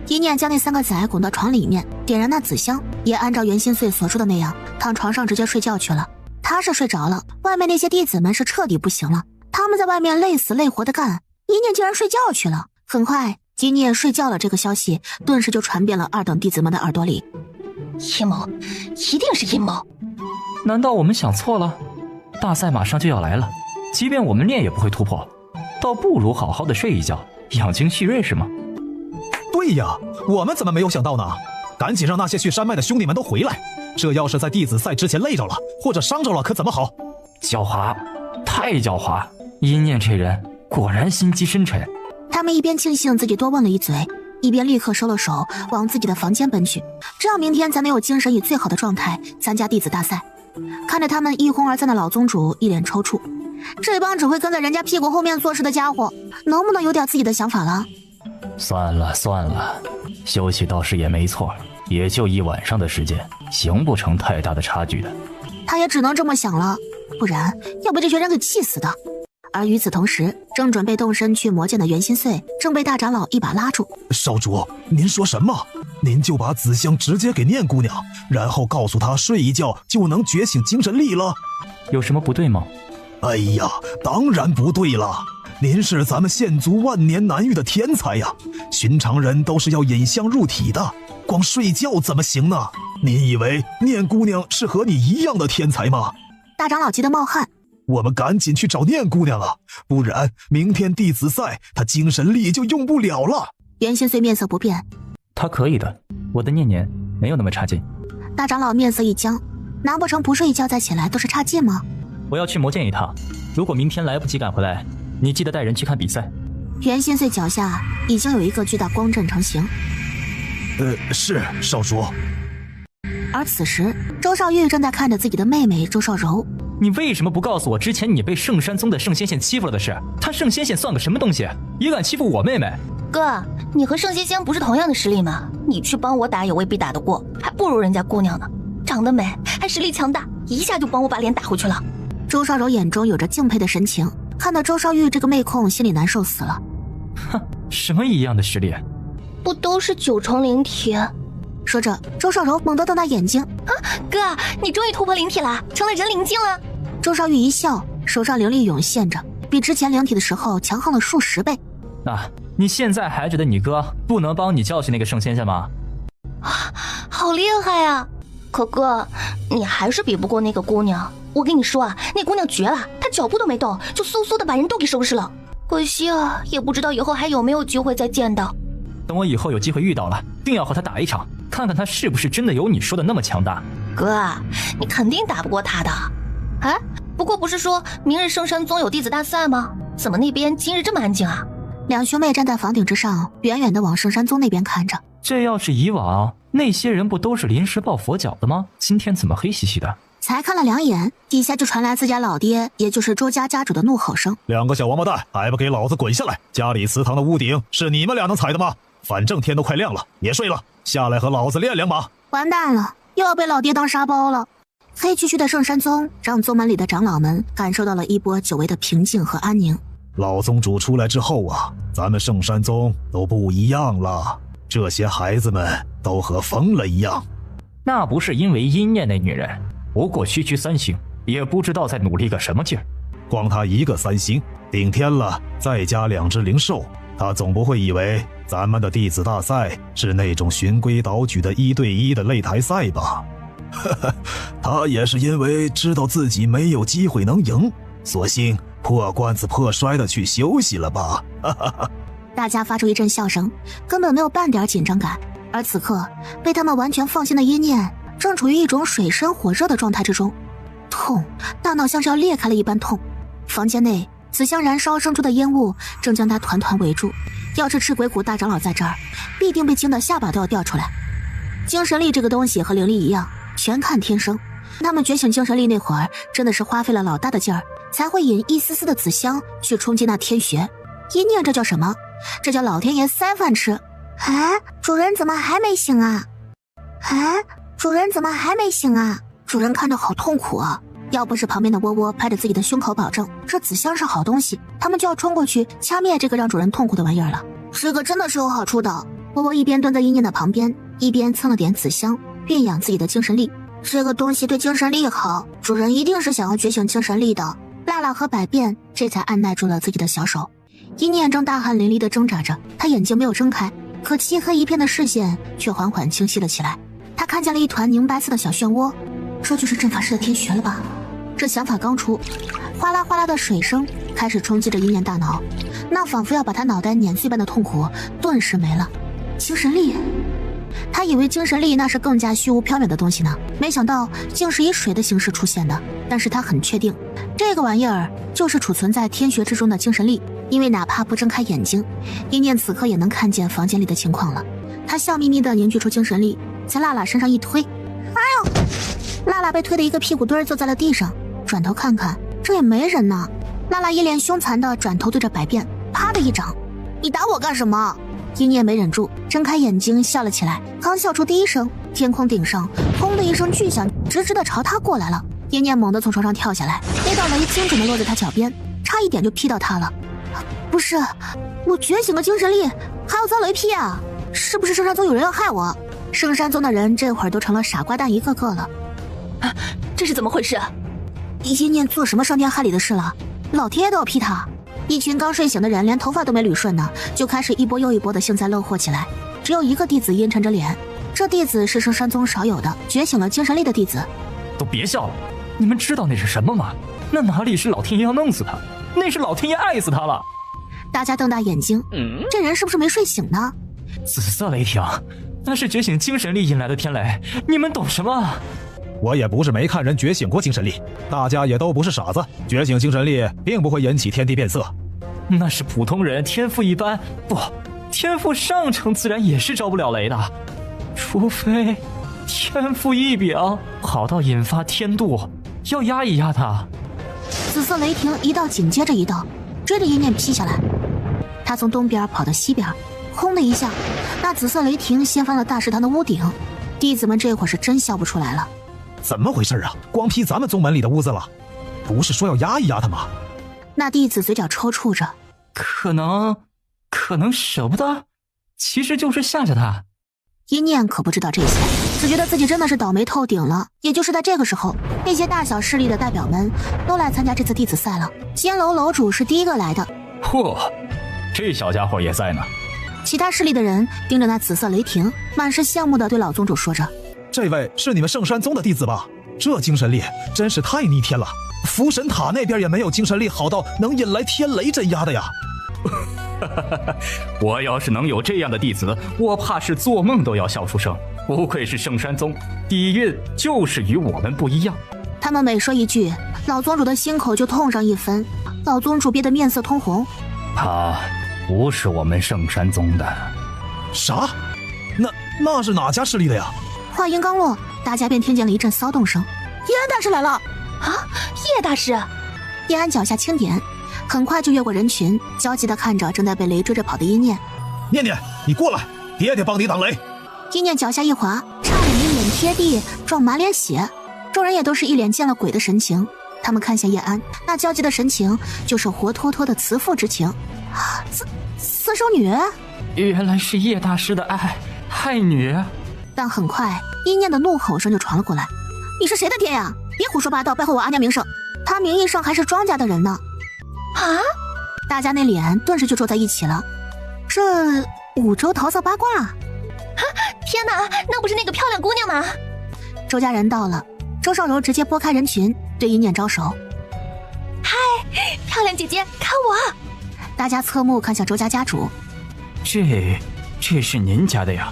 一念将那三个崽拱到床里面，点燃那紫香，也按照袁心碎所说的那样，躺床上直接睡觉去了。他是睡着了，外面那些弟子们是彻底不行了，他们在外面累死累活的干，一念竟然睡觉去了。很快一念睡觉了这个消息顿时就传遍了二等弟子们的耳朵里。阴谋，一定是阴谋。难道我们想错了？大赛马上就要来了，即便我们练也不会突破，倒不如好好的睡一觉，养精蓄锐是吗？对呀，我们怎么没有想到呢？赶紧让那些去山脉的兄弟们都回来，这要是在弟子赛之前累着了或者伤着了可怎么好？狡猾，太狡猾！阴念这人果然心机深沉。他们一边庆幸自己多问了一嘴，一边立刻收了手往自己的房间奔去，这样明天才能有精神以最好的状态参加弟子大赛。看着他们一哄而散的老宗主一脸抽搐，这帮只会跟在人家屁股后面做事的家伙，能不能有点自己的想法了？算了算了，休息倒是也没错，也就一晚上的时间，形不成太大的差距的。他也只能这么想了，不然要被这群人给气死的。而与此同时，正准备动身去魔剑的袁心碎正被大长老一把拉住。少主，您说什么？您就把紫香直接给念姑娘，然后告诉她睡一觉就能觉醒精神力了？有什么不对吗？哎呀，当然不对了。您是咱们县族万年难遇的天才呀，寻常人都是要引香入体的，光睡觉怎么行呢？您以为念姑娘是和你一样的天才吗？大长老急得冒汗。我们赶紧去找念姑娘啊，不然明天弟子赛她精神力就用不了了。袁心碎面色不变，她可以的，我的念念没有那么差劲。大长老面色一僵，难不成不睡一觉再起来都是差劲吗？我要去魔剑一趟，如果明天来不及赶回来，你记得带人去看比赛。袁心碎脚下已经有一个巨大光阵成型。是少主。而此时周少玉正在看着自己的妹妹周少柔。你为什么不告诉我之前你被圣山宗的圣仙仙欺负了的事？他圣仙仙算个什么东西，也敢欺负我妹妹？哥，你和圣仙仙不是同样的实力吗？你去帮我打也未必打得过，还不如人家姑娘呢。长得美，还实力强大，一下就帮我把脸打回去了。周少柔眼中有着敬佩的神情，看到周少玉这个妹控，心里难受死了。哼，什么一样的实力？不都是9重灵体？说着，周少柔猛地瞪大眼睛：“啊，哥，你终于突破灵体了，成了人灵境了！”周少玉一笑，手上灵力涌现着，比之前灵体的时候强横了数10倍。啊，你现在还觉得你哥不能帮你教训那个圣仙仙吗？啊，好厉害呀！可哥，你还是比不过那个姑娘。我跟你说啊，那姑娘绝了，她脚步都没动，就嗖嗖的把人都给收拾了。可惜啊，也不知道以后还有没有机会再见到。等我以后有机会遇到了，定要和她打一场，看看她是不是真的有你说的那么强大。哥，你肯定打不过她的。哎，不过不是说明日圣山宗有弟子大赛吗？怎么那边今日这么安静啊？两兄妹站在房顶之上，远远的往圣山宗那边看着。这要是以往，那些人不都是临时抱佛脚的吗？今天怎么黑兮兮的？才看了2眼，底下就传来自家老爹，也就是周家家主的怒吼声：“2个小王八蛋，还不给老子滚下来！家里祠堂的屋顶是你们俩能踩的吗？反正天都快亮了，别睡了，下来和老子练2把！”完蛋了，又要被老爹当沙包了。黑黢黢的圣山宗让宗门里的长老们感受到了一波久违的平静和安宁。老宗主出来之后啊，咱们圣山宗都不一样了，这些孩子们都和疯了一样。那不是因为阴念那女人，不过区区3星，也不知道在努力个什么劲儿。光他一个3星，顶天了，再加2只灵兽，他总不会以为咱们的弟子大赛是那种循规蹈矩的1对1的擂台赛吧？他也是因为知道自己没有机会能赢，索性破罐子破摔的去休息了吧。大家发出一阵笑声，根本没有半点紧张感。而此刻被他们完全放心的阴念正处于一种水深火热的状态之中，痛，大脑像是要裂开了一般痛。房间内紫香燃烧生出的烟雾正将他团团围住，要是赤鬼谷大长老在这儿，必定被惊得下巴都要掉出来。精神力这个东西和灵力一样，全看天生。他们觉醒精神力那会儿，真的是花费了老大的劲儿，才会引一丝丝的紫香去冲击那天穴。阴念这叫什么？这叫老天爷塞饭吃。哎，主人怎么还没醒啊？哎，主人怎么还没醒啊？主人看着好痛苦啊！要不是旁边的窝窝拍着自己的胸口保证这紫香是好东西，他们就要冲过去掐灭这个让主人痛苦的玩意儿了。这个真的是有好处的。窝窝一边蹲在阴念的旁边，一边蹭了点紫香，酝养自己的精神力。这个东西对精神力好，主人一定是想要觉醒精神力的。辣辣和百变这才按耐住了自己的小手。阴念正大汗淋漓地挣扎着，他眼睛没有睁开，可漆黑一片的视线却缓缓清晰了起来。他看见了一团凝白色的小漩涡，这就是阵法师的天穴了吧？这想法刚出，哗啦哗啦的水声开始冲击着阴念大脑，那仿佛要把他脑袋碾碎般的痛苦顿时没了。精神力，他以为精神力那是更加虚无缥缈的东西呢，没想到竟是以水的形式出现的。但是他很确定，这个玩意儿就是储存在天穴之中的精神力，因为哪怕不睁开眼睛，阴念此刻也能看见房间里的情况了。他笑眯眯地凝聚出精神力，在辣辣身上一推，哎呦！辣辣被推得一个屁股墩儿坐在了地上，转头看看，这也没人呢。辣辣一脸凶残地转头对着百变，啪的一掌，你打我干什么？阴念没忍住，睁开眼睛笑了起来。刚笑出第一声，天空顶上轰的一声巨响，直直地朝他过来了。阴念猛地从床上跳下来，那道雷精准地落在他脚边，差一点就劈到他了。不是，我觉醒个精神力还要遭雷劈啊？是不是圣山宗有人要害我？圣山宗的人这会儿都成了傻瓜蛋一个个了。这是怎么回事？阴念做什么伤天害理的事了？老天爷都要劈他！一群刚睡醒的人连头发都没捋顺呢，就开始一波又一波的幸灾乐祸起来。只有一个弟子阴沉着脸，这弟子是圣山宗少有的觉醒了精神力的弟子。都别笑了，你们知道那是什么吗？那哪里是老天爷要弄死他，那是老天爷爱死他了。大家瞪大眼睛，这人是不是没睡醒呢？紫色雷霆，那是觉醒精神力引来的天雷，你们懂什么？我也不是没看人觉醒过精神力，大家也都不是傻子，觉醒精神力并不会引起天地变色。那是普通人天赋一般，不，天赋上乘自然也是招不了雷的，除非天赋异禀，好到引发天妒，要压一压他。紫色雷霆一道紧接着一道，追着阴念劈下来。他从东边跑到西边，轰的一下，那紫色雷霆掀翻了大食堂的屋顶。弟子们这会儿是真笑不出来了。怎么回事啊？光批咱们宗门里的屋子了，不是说要压一压他吗？那弟子嘴角抽搐着，可能舍不得，其实就是吓吓他。一念可不知道这些，只觉得自己真的是倒霉透顶了。也就是在这个时候，那些大小势力的代表们都来参加这次弟子赛了。仙楼楼主是第一个来的。嚯，这小家伙也在呢。其他势力的人盯着那紫色雷霆，满是羡慕的对老宗主说着：这位是你们圣山宗的弟子吧？这精神力真是太逆天了，福神塔那边也没有精神力好到能引来天雷镇压的呀。我要是能有这样的弟子，我怕是做梦都要笑出声。不愧是圣山宗，底蕴就是与我们不一样。他们每说一句，老宗主的心口就痛上一分。老宗主憋得面色通红。他不是我们圣山宗的。啥？那是哪家势力的呀？话音刚落，大家便听见了一阵骚动声。叶安大师来了！啊，叶大师！叶安脚下轻点，很快就越过人群，焦急地看着正在被雷追着跑的一念。念念，你过来，爹爹帮你挡雷。一念脚下一滑，差点一脸贴地，撞满脸血。众人也都是一脸见了鬼的神情。他们看向叶安，那焦急的神情就是活脱脱的慈父之情。私生女？原来是叶大师的爱女。但很快，一念的怒吼声就传了过来：“你是谁的爹呀？别胡说八道，败坏我阿娘名声！他名义上还是庄家的人呢！”啊！大家那脸顿时就皱在一起了。这五洲桃色八卦？啊！天哪，那不是那个漂亮姑娘吗？周家人到了，周少柔直接拨开人群，对一念招手：“嗨，漂亮姐姐，看我！”大家侧目看向周家家主：“这是您家的呀？”“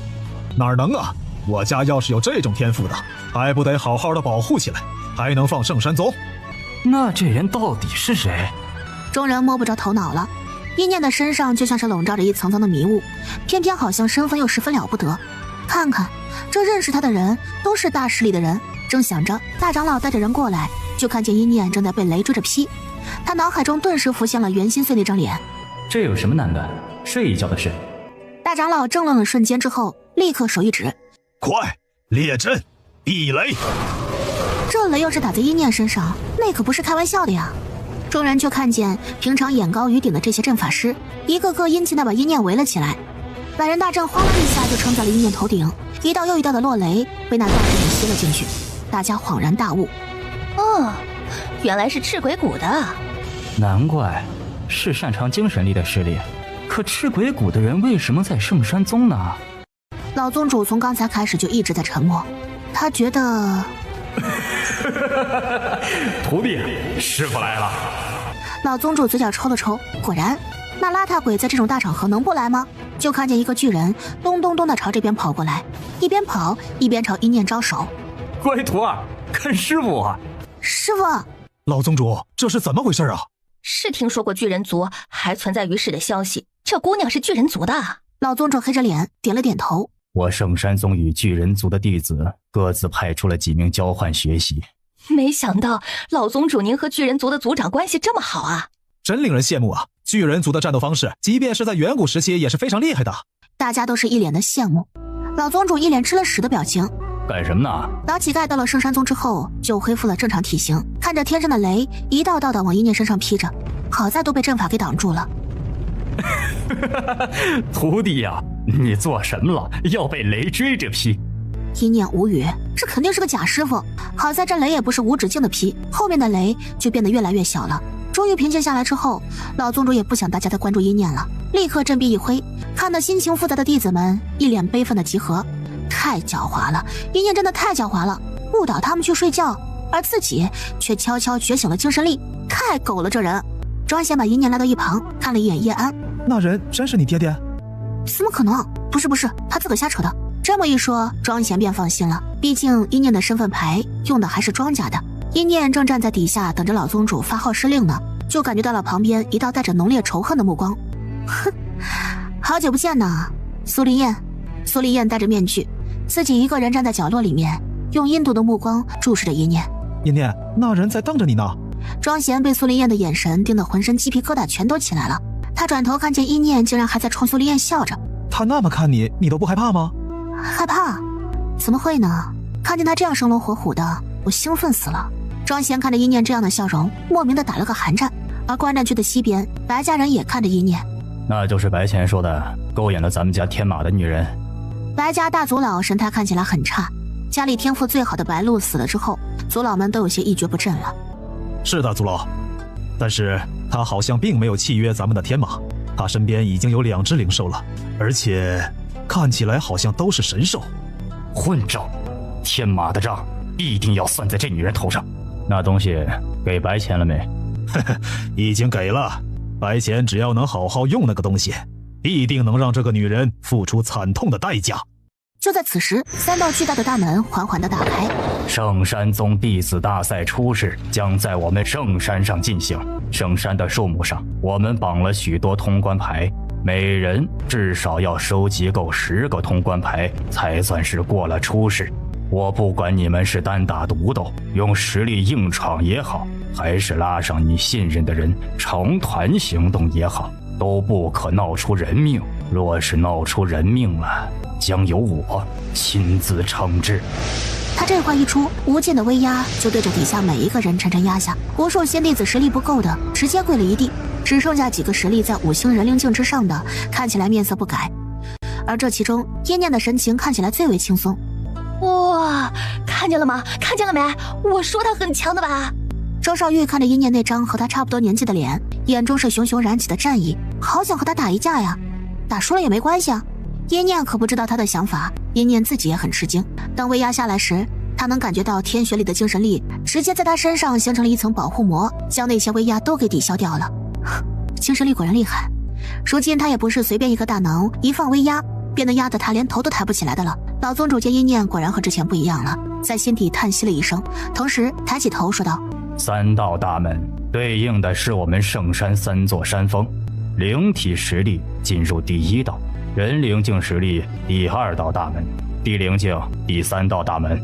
哪能啊！我家要是有这种天赋的，还不得好好的保护起来，还能放圣山宗？”“那这人到底是谁？”众人摸不着头脑了。一念的身上就像是笼罩着一层层的迷雾，偏偏好像身份又十分了不得。看看这认识他的人都是大势力的人。正想着，大长老带着人过来，就看见一念正在被雷追着劈。他脑海中顿时浮现了袁心碎那张脸。这有什么难的？睡一觉的事。大长老怔愣了瞬间之后，立刻手一指：“快，列阵，避雷！”这雷要是打在一念身上，那可不是开玩笑的呀。众人就看见平常眼高于顶的这些阵法师，一个个殷勤地把一念围了起来。百人大阵哗啦一下就撑在了一念头顶，一道又一道的落雷被那大阵给吸了进去。大家恍然大悟：“哦，原来是赤鬼谷的。难怪是擅长精神力的势力，可赤鬼谷的人为什么在圣山宗呢？”老宗主从刚才开始就一直在沉默，他觉得徒弟，师傅来了。老宗主嘴角抽了抽，果然，那邋遢鬼在这种大场合能不来吗？就看见一个巨人咚咚咚地朝这边跑过来，一边跑一边朝一念招手：“乖徒儿，看师傅啊！”“师傅！”老宗主，这是怎么回事啊？是听说过巨人族还存在于世的消息，这姑娘是巨人族的。老宗主黑着脸点了点头。我圣山宗与巨人族的弟子各自派出了几名交换学习。没想到老宗主您和巨人族的族长关系这么好啊！真令人羡慕啊！巨人族的战斗方式，即便是在远古时期也是非常厉害的。大家都是一脸的羡慕。老宗主一脸吃了屎的表情。干什么呢？老乞丐到了圣山宗之后就恢复了正常体型，看着天上的雷一道道的往一念身上劈着，好在都被阵法给挡住了。徒弟呀，你做什么了？要被雷追着劈？一念无语，这肯定是个假师傅。好在这雷也不是无止境的劈，后面的雷就变得越来越小了。终于平静下来之后，老宗主也不想大家再关注一念了，立刻振臂一挥，看得心情复杂的弟子们一脸悲愤的集合。太狡猾了，一念真的太狡猾了，误导他们去睡觉，而自己却悄悄觉醒了精神力，太狗了这人。庄贤把一念拉到一旁，看了一眼叶安：“那人真是你爹爹？”“怎么可能？不是，他自个瞎扯的。”这么一说，庄贤便放心了，毕竟一念的身份牌用的还是庄家的。一念正站在底下等着老宗主发号施令呢，就感觉到了旁边一道带着浓烈仇恨的目光。哼，好久不见呢，苏林燕。苏林燕戴着面具，自己一个人站在角落里面，用阴毒的目光注视着一念。一念，那人在瞪着你呢。庄贤被苏林燕的眼神盯得浑身鸡皮疙瘩全都起来了。他转头看见一念竟然还在冲苏林燕笑着。他那么看你，你都不害怕吗？害怕？怎么会呢？看见他这样生龙活虎的，我兴奋死了。庄贤看着一念这样的笑容，莫名的打了个寒战。而观战区的西边，白家人也看着一念，那就是白钱说的勾引了咱们家天马的女人。白家大族老神态看起来很差，家里天赋最好的白鹿死了之后，族老们都有些一蹶不振了。是的，族老，但是他好像并没有契约咱们的天马，他身边已经有2只灵兽了，而且看起来好像都是神兽。混账！天马的账必定要算在这女人头上。那东西给白钱了没？已经给了。白钱只要能好好用那个东西，必定能让这个女人付出惨痛的代价。就在此时，3道巨大的大门缓缓地打开。圣山宗弟子大赛初试将在我们圣山上进行。圣山的树木上，我们绑了许多通关牌，每人至少要收集够10个通关牌，才算是过了初试。我不管你们是单打独斗，用实力硬闯也好，还是拉上你信任的人成团行动也好，都不可闹出人命。若是闹出人命了，将由我亲自惩治。他这话一出，无尽的威压就对着底下每一个人沉沉压下。无数新弟子实力不够的直接跪了一地，只剩下几个实力在5星人灵境之上的，看起来面色不改。而这其中，叶念的神情看起来最为轻松。哇，看见了吗？看见了没？我说他很强的吧？周少玉看着叶念那张和他差不多年纪的脸，眼中是熊熊燃起的战意，好想和他打一架呀！打输了也没关系啊。叶念可不知道他的想法，叶念自己也很吃惊。当威压下来时，他能感觉到天血里的精神力直接在他身上形成了一层保护膜，将那些威压都给抵消掉了。精神力果然厉害。如今他也不是随便一个大能，一放威压便能压得他连头都抬不起来的了。老宗主见叶念果然和之前不一样了，在心底叹息了一声，同时抬起头说道：3道大门对应的是我们圣山3座山峰，灵体实力进入第1道，人灵境实力第2道大门，地灵境第3道大门。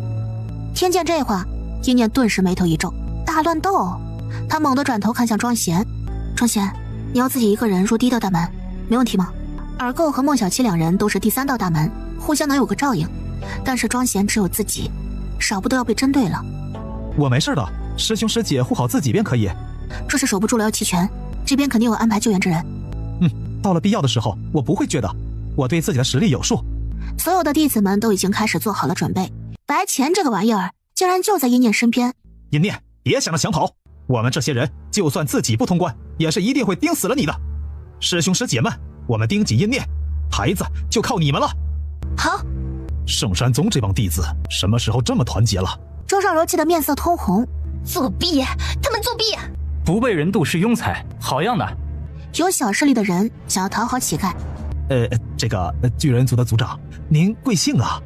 听见这话，叶念顿时眉头一皱，大乱斗。他猛地转头看向庄贤，庄贤，你要自己一个人入第1道大门，没问题吗？尔购和孟小七2人都是第3道大门，互相能有个照应，但是庄贤只有自己，少不得要被针对了。我没事的，师兄师姐护好自己便可以。这是守不住了要齐全，这边肯定有安排救援之人。到了必要的时候，我不会倔的，我对自己的实力有数。所有的弟子们都已经开始做好了准备，白钱这个玩意儿竟然就在一念身边。一念，别想着想跑，我们这些人就算自己不通关，也是一定会盯死了你的。师兄师姐们，我们盯紧一念，孩子就靠你们了。好。圣山宗这帮弟子什么时候这么团结了？周少柔气得面色通红。作弊，他们作弊！不被人妒是庸才，好样的！有小势力的人想要讨好乞丐。这个巨人族的族长，您贵姓啊？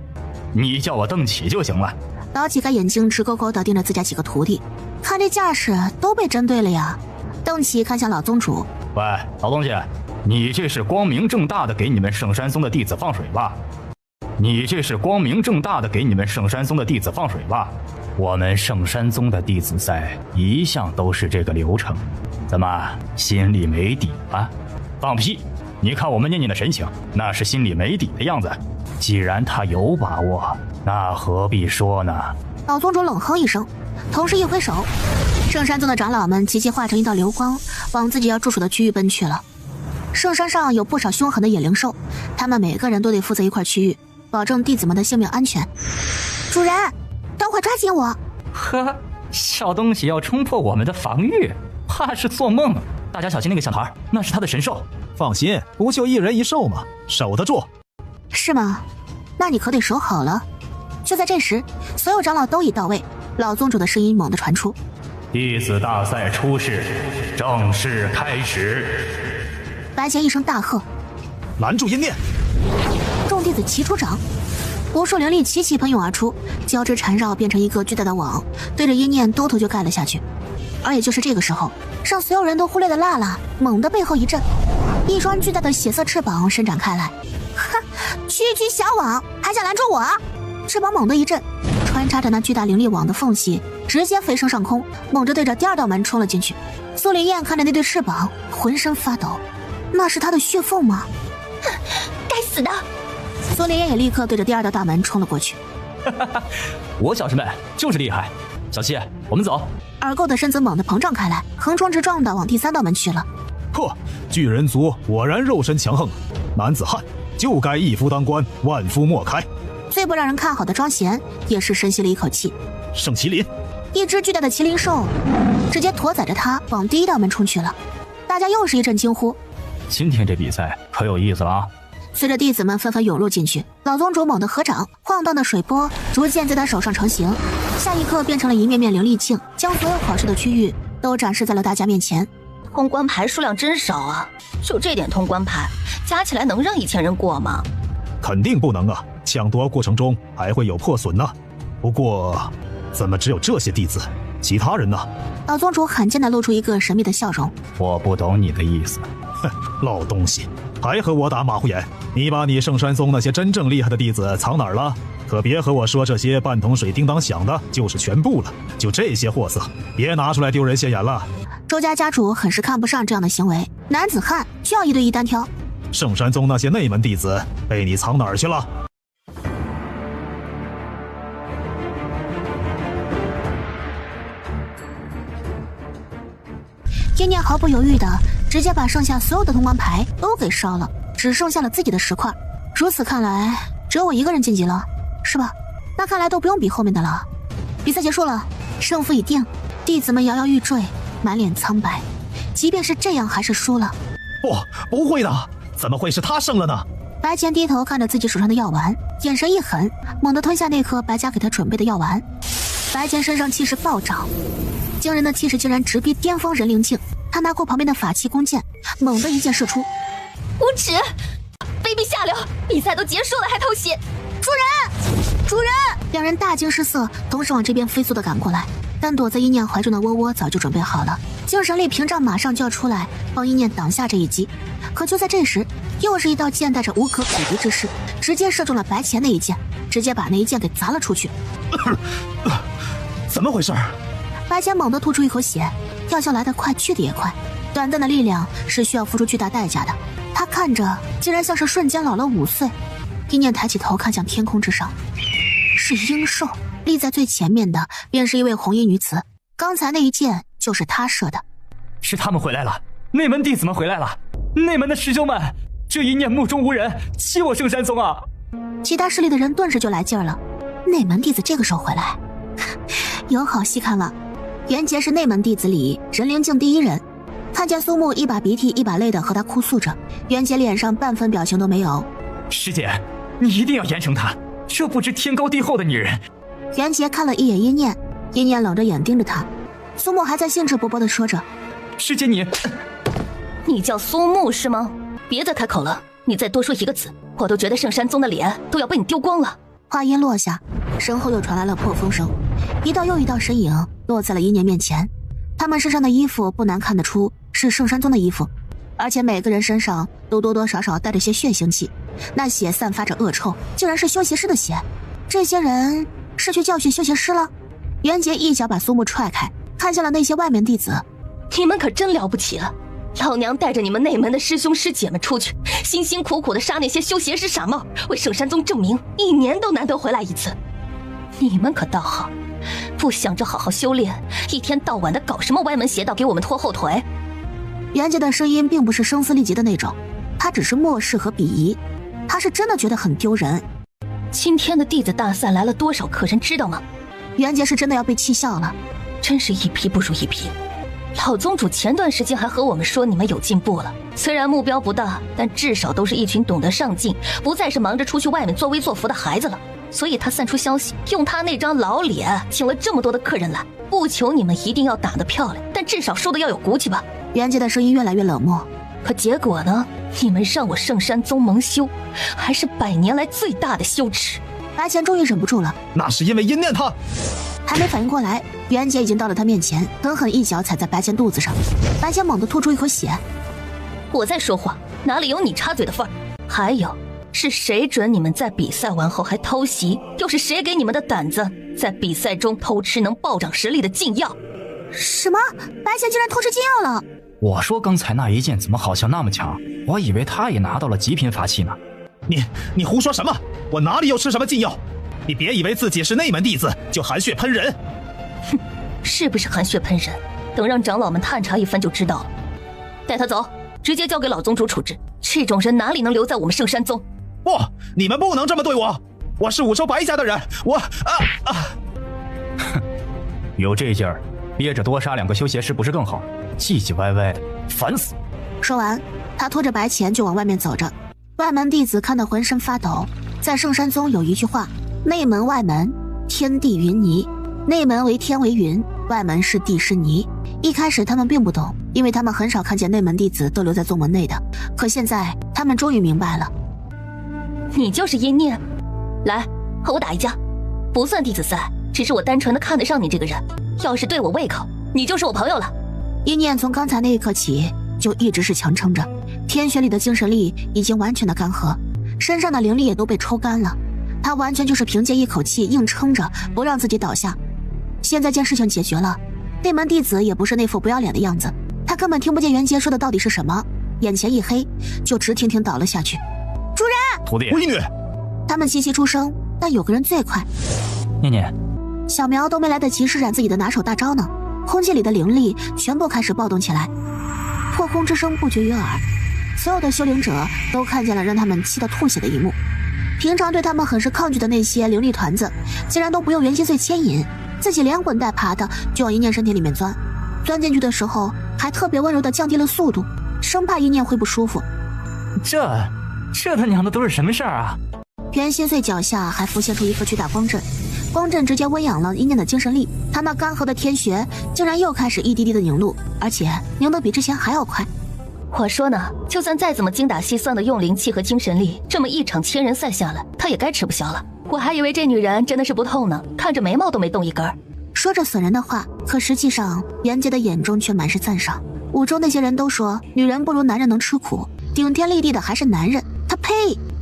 你叫我邓启就行了。老乞丐眼睛直勾勾地盯着自家几个徒弟，看这架势都被针对了呀。邓启看向老宗主，喂，老东西，你这是光明正大的给你们圣山宗的弟子放水吧？你这是光明正大的给你们圣山宗的弟子放水吧？我们圣山宗的弟子赛一向都是这个流程，怎么心里没底啊？放屁！你看我们念念的神情，那是心里没底的样子。既然他有把握，那何必说呢？老宗主冷哼一声，同时一挥手，圣山宗的长老们齐齐化成一道流光，往自己要驻守的区域奔去了。圣山上有不少凶狠的野灵兽，他们每个人都得负责一块区域，保证弟子们的性命安全。主人，等会抓紧我！呵，小东西要冲破我们的防御，怕是做梦。大家小心那个小孩，那是他的神兽。放心，不就一人一兽吗？守得住。是吗？那你可得守好了。就在这时，所有长老都已到位，老宗主的声音猛地传出：弟子大赛初试正式开始。白钱一声大喝：拦住阴念！众弟子齐出掌，无数灵力齐齐喷涌而出，交织缠绕，变成一个巨大的网，对着阴念兜头就盖了下去。而也就是这个时候，让所有人都忽略的辣辣猛地背后一震，一双巨大的血色翅膀伸展开来。哼，区区小网还想拦住我？翅膀猛地一震，穿插着那巨大灵力网的缝隙，直接飞升上空，猛地对着第2道门冲了进去。苏林燕看着那对翅膀，浑身发抖，那是他的血缝吗？该死的！苏林燕也立刻对着第2道大门冲了过去。我小师妹就是厉害，小七，我们走。耳垢的身子猛地膨胀开来，横冲直撞地往第3道门去了。呵，巨人族果然肉身强横，男子汉就该一夫当关，万夫莫开。最不让人看好的庄贤也是深吸了一口气。圣麒麟，一只巨大的麒麟兽直接驮载着他往第1道门冲去了。大家又是一阵惊呼。今天这比赛可有意思了啊！随着弟子们纷纷涌入进去，老宗主猛地合掌，晃荡的水波逐渐在他手上成型，下一刻变成了一面面灵力镜，将所有考试的区域都展示在了大家面前。通关牌数量真少啊！就这点通关牌，加起来能让1000人过吗？肯定不能啊！抢夺过程中还会有破损呢。不过，怎么只有这些弟子？其他人呢？老宗主罕见地露出一个神秘的笑容。我不懂你的意思。哼，老东西，还和我打马虎眼？你把你圣山宗那些真正厉害的弟子藏哪儿了？可别和我说这些半桶水叮当响的就是全部了。就这些货色，别拿出来丢人现眼了。周家家主很是看不上这样的行为，男子汉就要1对1单挑。圣山宗那些内门弟子被你藏哪儿去了？叶念毫不犹豫的直接把剩下所有的通关牌都给烧了，只剩下了自己的10块。如此看来，只有我一个人晋级了，是吧？那看来都不用比后面的了。比赛结束了，胜负已定，弟子们摇摇欲坠，满脸苍白。即便是这样，还是输了。不会的，怎么会是他胜了呢？白钱低头看着自己手上的药丸，眼神一狠，猛地吞下那颗白家给他准备的药丸。白钱身上气势暴涨，惊人的气势竟然直逼巅峰人灵境。他拿过旁边的法器弓箭，猛地一箭射出。无耻！卑鄙下流！比赛都结束了还偷袭！主人！主人！两人大惊失色，同时往这边飞速地赶过来。但躲在一念怀中的窝窝早就准备好了，精神力屏障马上就要出来帮一念挡下这一击。可就在这时，又是一道箭带着无可匹敌之势，直接射中了白钱那一箭，直接把那一箭给砸了出去。怎么回事？白钱猛地吐出一口血，药效来得快，去得也快。短暂的力量是需要付出巨大代价的。他看着，竟然像是瞬间老了5岁。一念抬起头看向天空之上，是鹰兽，立在最前面的便是一位红衣女子。刚才那一箭就是她射的。是他们回来了，内门弟子们回来了，内门的师兄们，这一念目中无人，欺我圣山宗啊！其他势力的人顿时就来劲儿了。内门弟子这个时候回来，有好戏看了。袁杰是内门弟子里人灵境第1人，看见苏木一把鼻涕一把泪的和他哭诉着，袁杰脸上半分表情都没有。师姐，你一定要严惩他，这不知天高地厚的女人。袁杰看了一眼一念，一念冷着眼盯着他。苏木还在兴致勃勃地说着：“师姐你叫苏木是吗？别再开口了，你再多说一个字，我都觉得圣山宗的脸都要被你丢光了。”话音落下，身后又传来了破风声，一道又一道身影落在了一念面前。他们身上的衣服不难看得出是圣山宗的衣服，而且每个人身上都多多少少带着些血腥气，那血散发着恶臭，竟然是修习师的血。这些人是去教训修习师了？袁杰一脚把苏木踹开，看向了那些外面弟子。你们可真了不起了，老娘带着你们内门的师兄师姐们出去，辛辛苦苦的杀那些修邪师傻帽，为圣山宗证明，1年都难得回来一次。你们可倒好，不想着好好修炼，一天到晚的搞什么歪门邪道，给我们拖后腿。袁杰的声音并不是声嘶力竭的那种，他只是漠视和鄙夷，他是真的觉得很丢人。今天的弟子大赛来了多少客人知道吗？袁杰是真的要被气笑了，真是一批不如一批。老宗主前段时间还和我们说你们有进步了，虽然目标不大，但至少都是一群懂得上进，不再是忙着出去外面作威作福的孩子了。所以他散出消息，用他那张老脸请了这么多的客人来，不求你们一定要打得漂亮，但至少说的要有骨气吧。袁杰的声音越来越冷漠。可结果呢？你们让我圣山宗蒙羞，还是100年来最大的羞耻。白钱终于忍不住了，那是因为阴念他。还没反应过来，袁杰已经到了他面前，狠狠一脚踩在白钱肚子上。白钱猛地吐出一口血。我在说话，哪里有你插嘴的份儿？还有，是谁准你们在比赛完后还偷袭？又是谁给你们的胆子，在比赛中偷吃能暴涨实力的禁药？什么？白钱竟然偷吃禁药了？我说刚才那一剑怎么好像那么强？我以为他也拿到了极品法器呢。你胡说什么？我哪里有吃什么禁药？你别以为自己是内门弟子就含血喷人。哼，是不是含血喷人？等让长老们探查一番就知道了。带他走，直接交给老宗主处置。这种人哪里能留在我们圣山宗？不，你们不能这么对我！我是五州白家的人，我哼，有这劲儿，憋着多杀2个修邪师不是更好？唧唧歪歪的，烦死！说完，他拖着白钱就往外面走着。外门弟子看得浑身发抖。在圣山宗有一句话：内门外门，天地云泥。内门为天为云，外门是地是泥。一开始他们并不懂，因为他们很少看见内门弟子都留在宗门内的。可现在他们终于明白了。你就是阴念，来和我打一架，不算弟子赛，只是我单纯的看得上你这个人。要是对我胃口，你就是我朋友了。阴念从刚才那一刻起就一直是强撑着，天血里的精神力已经完全的干涸，身上的灵力也都被抽干了。他完全就是凭借一口气硬撑着，不让自己倒下。现在见事情解决了，内门弟子也不是那副不要脸的样子，他根本听不见袁杰说的到底是什么，眼前一黑，就直挺挺倒了下去。主人，徒弟，闺女，他们齐齐出声，但有个人最快。念念，小苗都没来得及施展自己的拿手大招呢，空气里的灵力全部开始暴动起来，破空之声不绝于耳。所有的修灵者都看见了让他们气得吐血的一幕。平常对他们很是抗拒的那些灵力团子，竟然都不用元心碎牵引，自己连滚带爬的就往一念身体里面钻。钻进去的时候还特别温柔的降低了速度，生怕一念会不舒服。这他娘的都是什么事儿啊？袁心碎脚下还浮现出一颗巨大光阵，光阵直接温养了一念的精神力，他那干涸的天血竟然又开始一滴滴的凝露，而且凝得比之前还要快。我说呢，就算再怎么精打细算的用灵气和精神力，这么一场千人赛下来，他也该吃不消了。我还以为这女人真的是不痛呢，看着眉毛都没动一根。说着损人的话，可实际上袁杰的眼中却满是赞赏。五州那些人都说女人不如男人能吃苦，顶天立地的还是男人，他呸，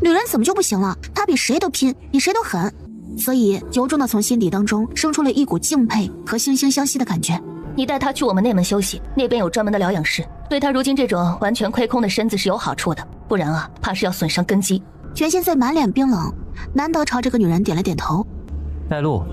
女人怎么就不行了？他比谁都拼，比谁都狠，所以由衷的从心底当中生出了一股敬佩和惺惺相惜的感觉。你带他去我们内门休息，那边有专门的疗养室，对他如今这种完全亏空的身子是有好处的，不然啊，怕是要损伤根基。袁心碎满脸冰冷，难得朝这个女人点了点头。带路。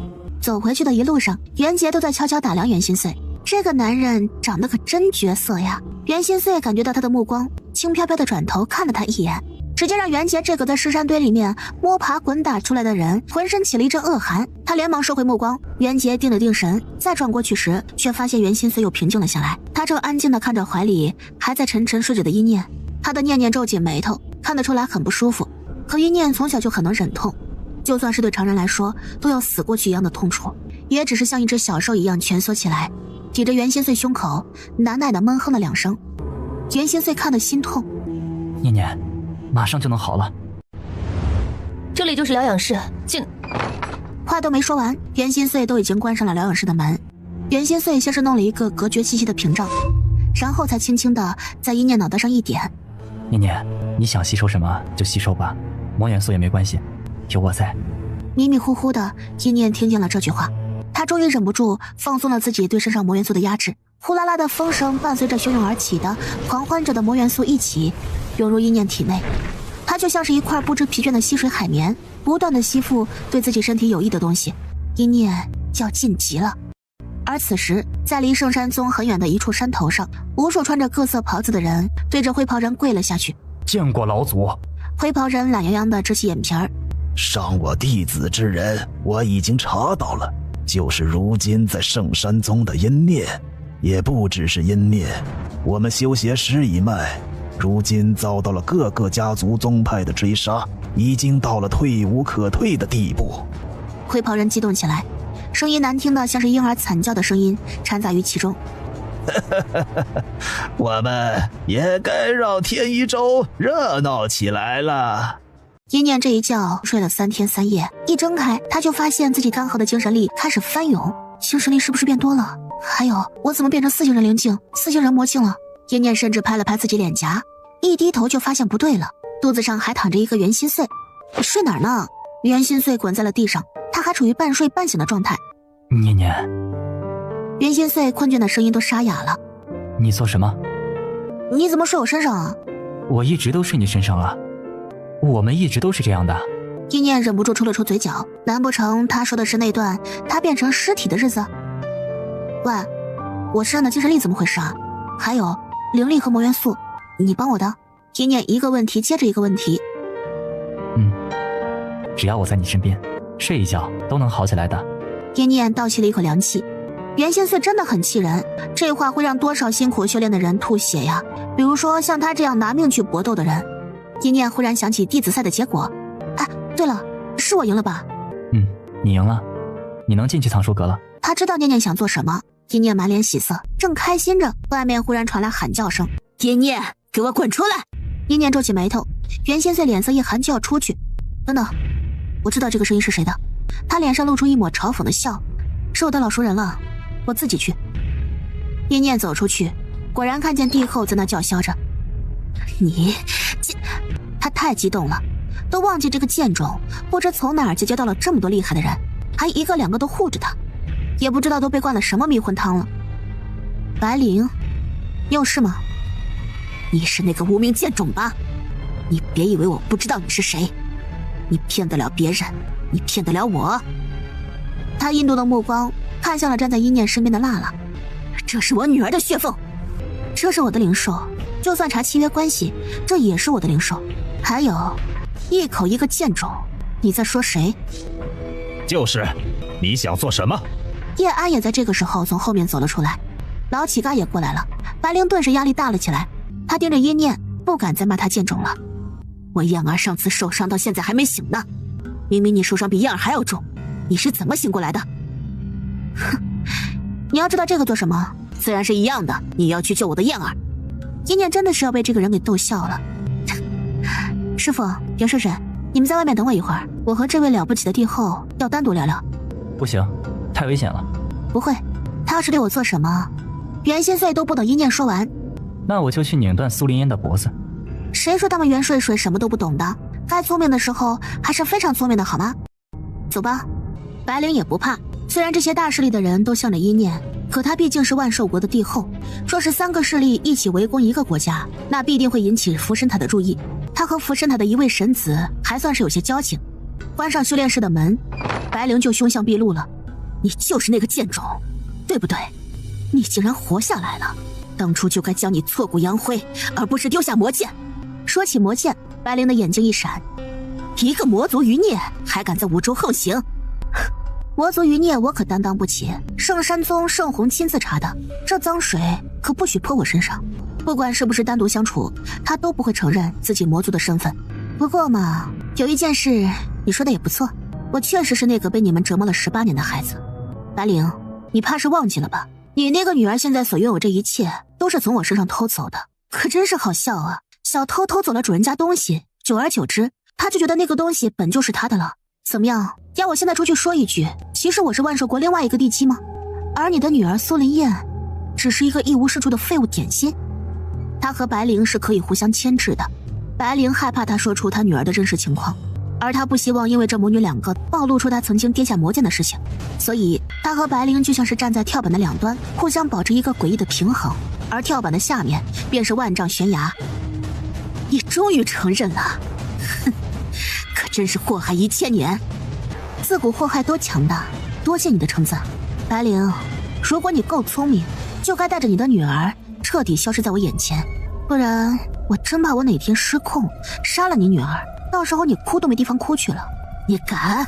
走回去的一路上，袁杰都在悄悄打量袁心碎，这个男人长得可真绝色呀。袁心碎感觉到他的目光，轻飘飘的转头看了他一眼，直接让袁杰这个在尸山堆里面摸爬滚打出来的人浑身起了一阵恶寒。他连忙收回目光，袁杰定了定神，再转过去时，却发现袁心碎又平静了下来。他正安静地看着怀里还在沉沉睡着的一念，他的念念皱紧眉头，看得出来很不舒服。可一念从小就很能忍痛，就算是对常人来说都要死过去一样的痛楚，也只是像一只小兽一样蜷缩起来，抵着袁心碎胸口，难耐的闷哼了2声。袁心碎看得心痛。念念，马上就能好了。这里就是疗养室，进。话都没说完，袁心碎都已经关上了疗养室的门。袁心碎先是弄了一个隔绝气息的屏障，然后才轻轻的在一念脑袋上一点。念念，你想吸收什么就吸收吧，魔元素也没关系，有我在。迷迷糊糊的一念听见了这句话，他终于忍不住放松了自己对身上魔元素的压制。呼啦啦的风声伴随着汹涌而起的狂欢着的魔元素一起涌入一念体内，他就像是一块不知疲倦的吸水海绵，不断的吸附对自己身体有益的东西。一念要晋级了。而此时，在离圣山宗很远的一处山头上，无数穿着各色袍子的人对着灰袍人跪了下去。见过老祖。灰袍人懒洋洋地支起眼皮儿。伤我弟子之人，我已经查到了，就是如今在圣山宗的阴面，也不只是阴面，我们修邪师一脉，如今遭到了各个家族宗派的追杀，已经到了退无可退的地步。灰袍人激动起来，声音难听的像是婴儿惨叫的声音掺杂于其中。我们也该让天一州热闹起来了。一念这一觉睡了3天3夜，一睁开他就发现自己干涸的精神力开始翻涌，精神力是不是变多了？还有，我怎么变成4星人灵境、4星人魔境了？一念甚至拍了拍自己脸颊，一低头就发现不对了，肚子上还躺着一个袁心碎。睡哪儿呢？袁心碎滚在了地上，他还处于半睡半醒的状态。念念，袁心碎困倦的声音都沙哑了。你做什么？你怎么睡我身上啊？我一直都睡你身上啊，我们一直都是这样的。一念忍不住抽了抽嘴角，难不成他说的是那段他变成尸体的日子？喂，我身上的精神力怎么回事啊？还有灵力和魔元素，你帮我的。一念一个问题接着一个问题。只要我在你身边，睡一觉都能好起来的。一念倒吸了一口凉气。元仙碎真的很气人，这话会让多少辛苦修炼的人吐血呀！比如说像他这样拿命去搏斗的人。一念忽然想起弟子赛的结果，哎，对了，是我赢了吧？你赢了，你能进去藏书阁了。他知道念念想做什么，一念满脸喜色，正开心着，外面忽然传来喊叫声：“一念，给我滚出来！”一念皱起眉头，袁仙碎脸色一寒就要出去。等等，我知道这个声音是谁的。他脸上露出一抹嘲讽的笑，是我的老熟人了，我自己去。一念走出去，果然看见帝后在那叫嚣着：“你！”他太激动了，都忘记这个贱种不知从哪儿结交到了这么多厉害的人，还一个两个都护着他，也不知道都被灌了什么迷魂汤了。白灵，你有事吗？你是那个无名贱种吧？你别以为我不知道你是谁，你骗得了别人，你骗得了我。他阴毒的目光看向了站在一念身边的娜娜，这是我女儿的血凤，这是我的灵兽，就算查契约关系，这也是我的灵兽。还有，一口一个贱种，你在说谁？就是，你想做什么？叶安也在这个时候从后面走了出来，老乞丐也过来了。白灵顿时压力大了起来，他盯着一念，不敢再骂他贱种了。我燕儿上次受伤到现在还没醒呢，明明你受伤比燕儿还要重，你是怎么醒过来的？哼，你要知道这个做什么？自然是一样的，你要去救我的燕儿。一念真的是要被这个人给逗笑了。师傅，袁顺顺，你们在外面等我一会儿，我和这位了不起的帝后要单独聊聊。不行，太危险了。不会，他要是对我做什么，袁仙碎都不等一念说完。那我就去拧断苏林烟的脖子。谁说他们袁水水什么都不懂的？该聪明的时候还是非常聪明的，好吗？走吧。白灵也不怕，虽然这些大势力的人都向着一念，可他毕竟是万兽国的帝后，若是3个势力一起围攻一个国家，那必定会引起福神塔的注意。他和福神塔的一位神子还算是有些交情。关上修炼室的门，白灵就凶相毕露了。你就是那个贱种，对不对？你竟然活下来了，当初就该将你挫骨扬灰，而不是丢下魔剑。说起魔剑，白灵的眼睛一闪，一个魔族余孽还敢在五州横行？魔族余孽我可担当不起，圣山宗圣红亲自查的，这脏水可不许泼我身上。不管是不是单独相处，他都不会承认自己魔族的身份。不过嘛，有一件事你说的也不错，我确实是那个被你们折磨了18年的孩子。白灵，你怕是忘记了吧？你那个女儿现在所拥有这一切都是从我身上偷走的，可真是好笑啊！小偷偷走了主人家东西，久而久之，他就觉得那个东西本就是他的了。怎么样，要我现在出去说一句，其实我是万寿国另外一个地基吗？而你的女儿苏林燕只是一个一无是处的废物点心。他和白灵是可以互相牵制的，白灵害怕他说出他女儿的真实情况，而他不希望因为这母女2个暴露出他曾经跌下魔剑的事情，所以他和白灵就像是站在跳板的两端，互相保持一个诡异的平衡，而跳板的下面便是万丈悬崖。你终于承认了，哼，可真是祸害1000年，自古祸害多强大，多谢你的称赞。白灵，如果你够聪明，就该带着你的女儿彻底消失在我眼前，不然我真怕我哪天失控杀了你女儿，到时候你哭都没地方哭去了。你敢？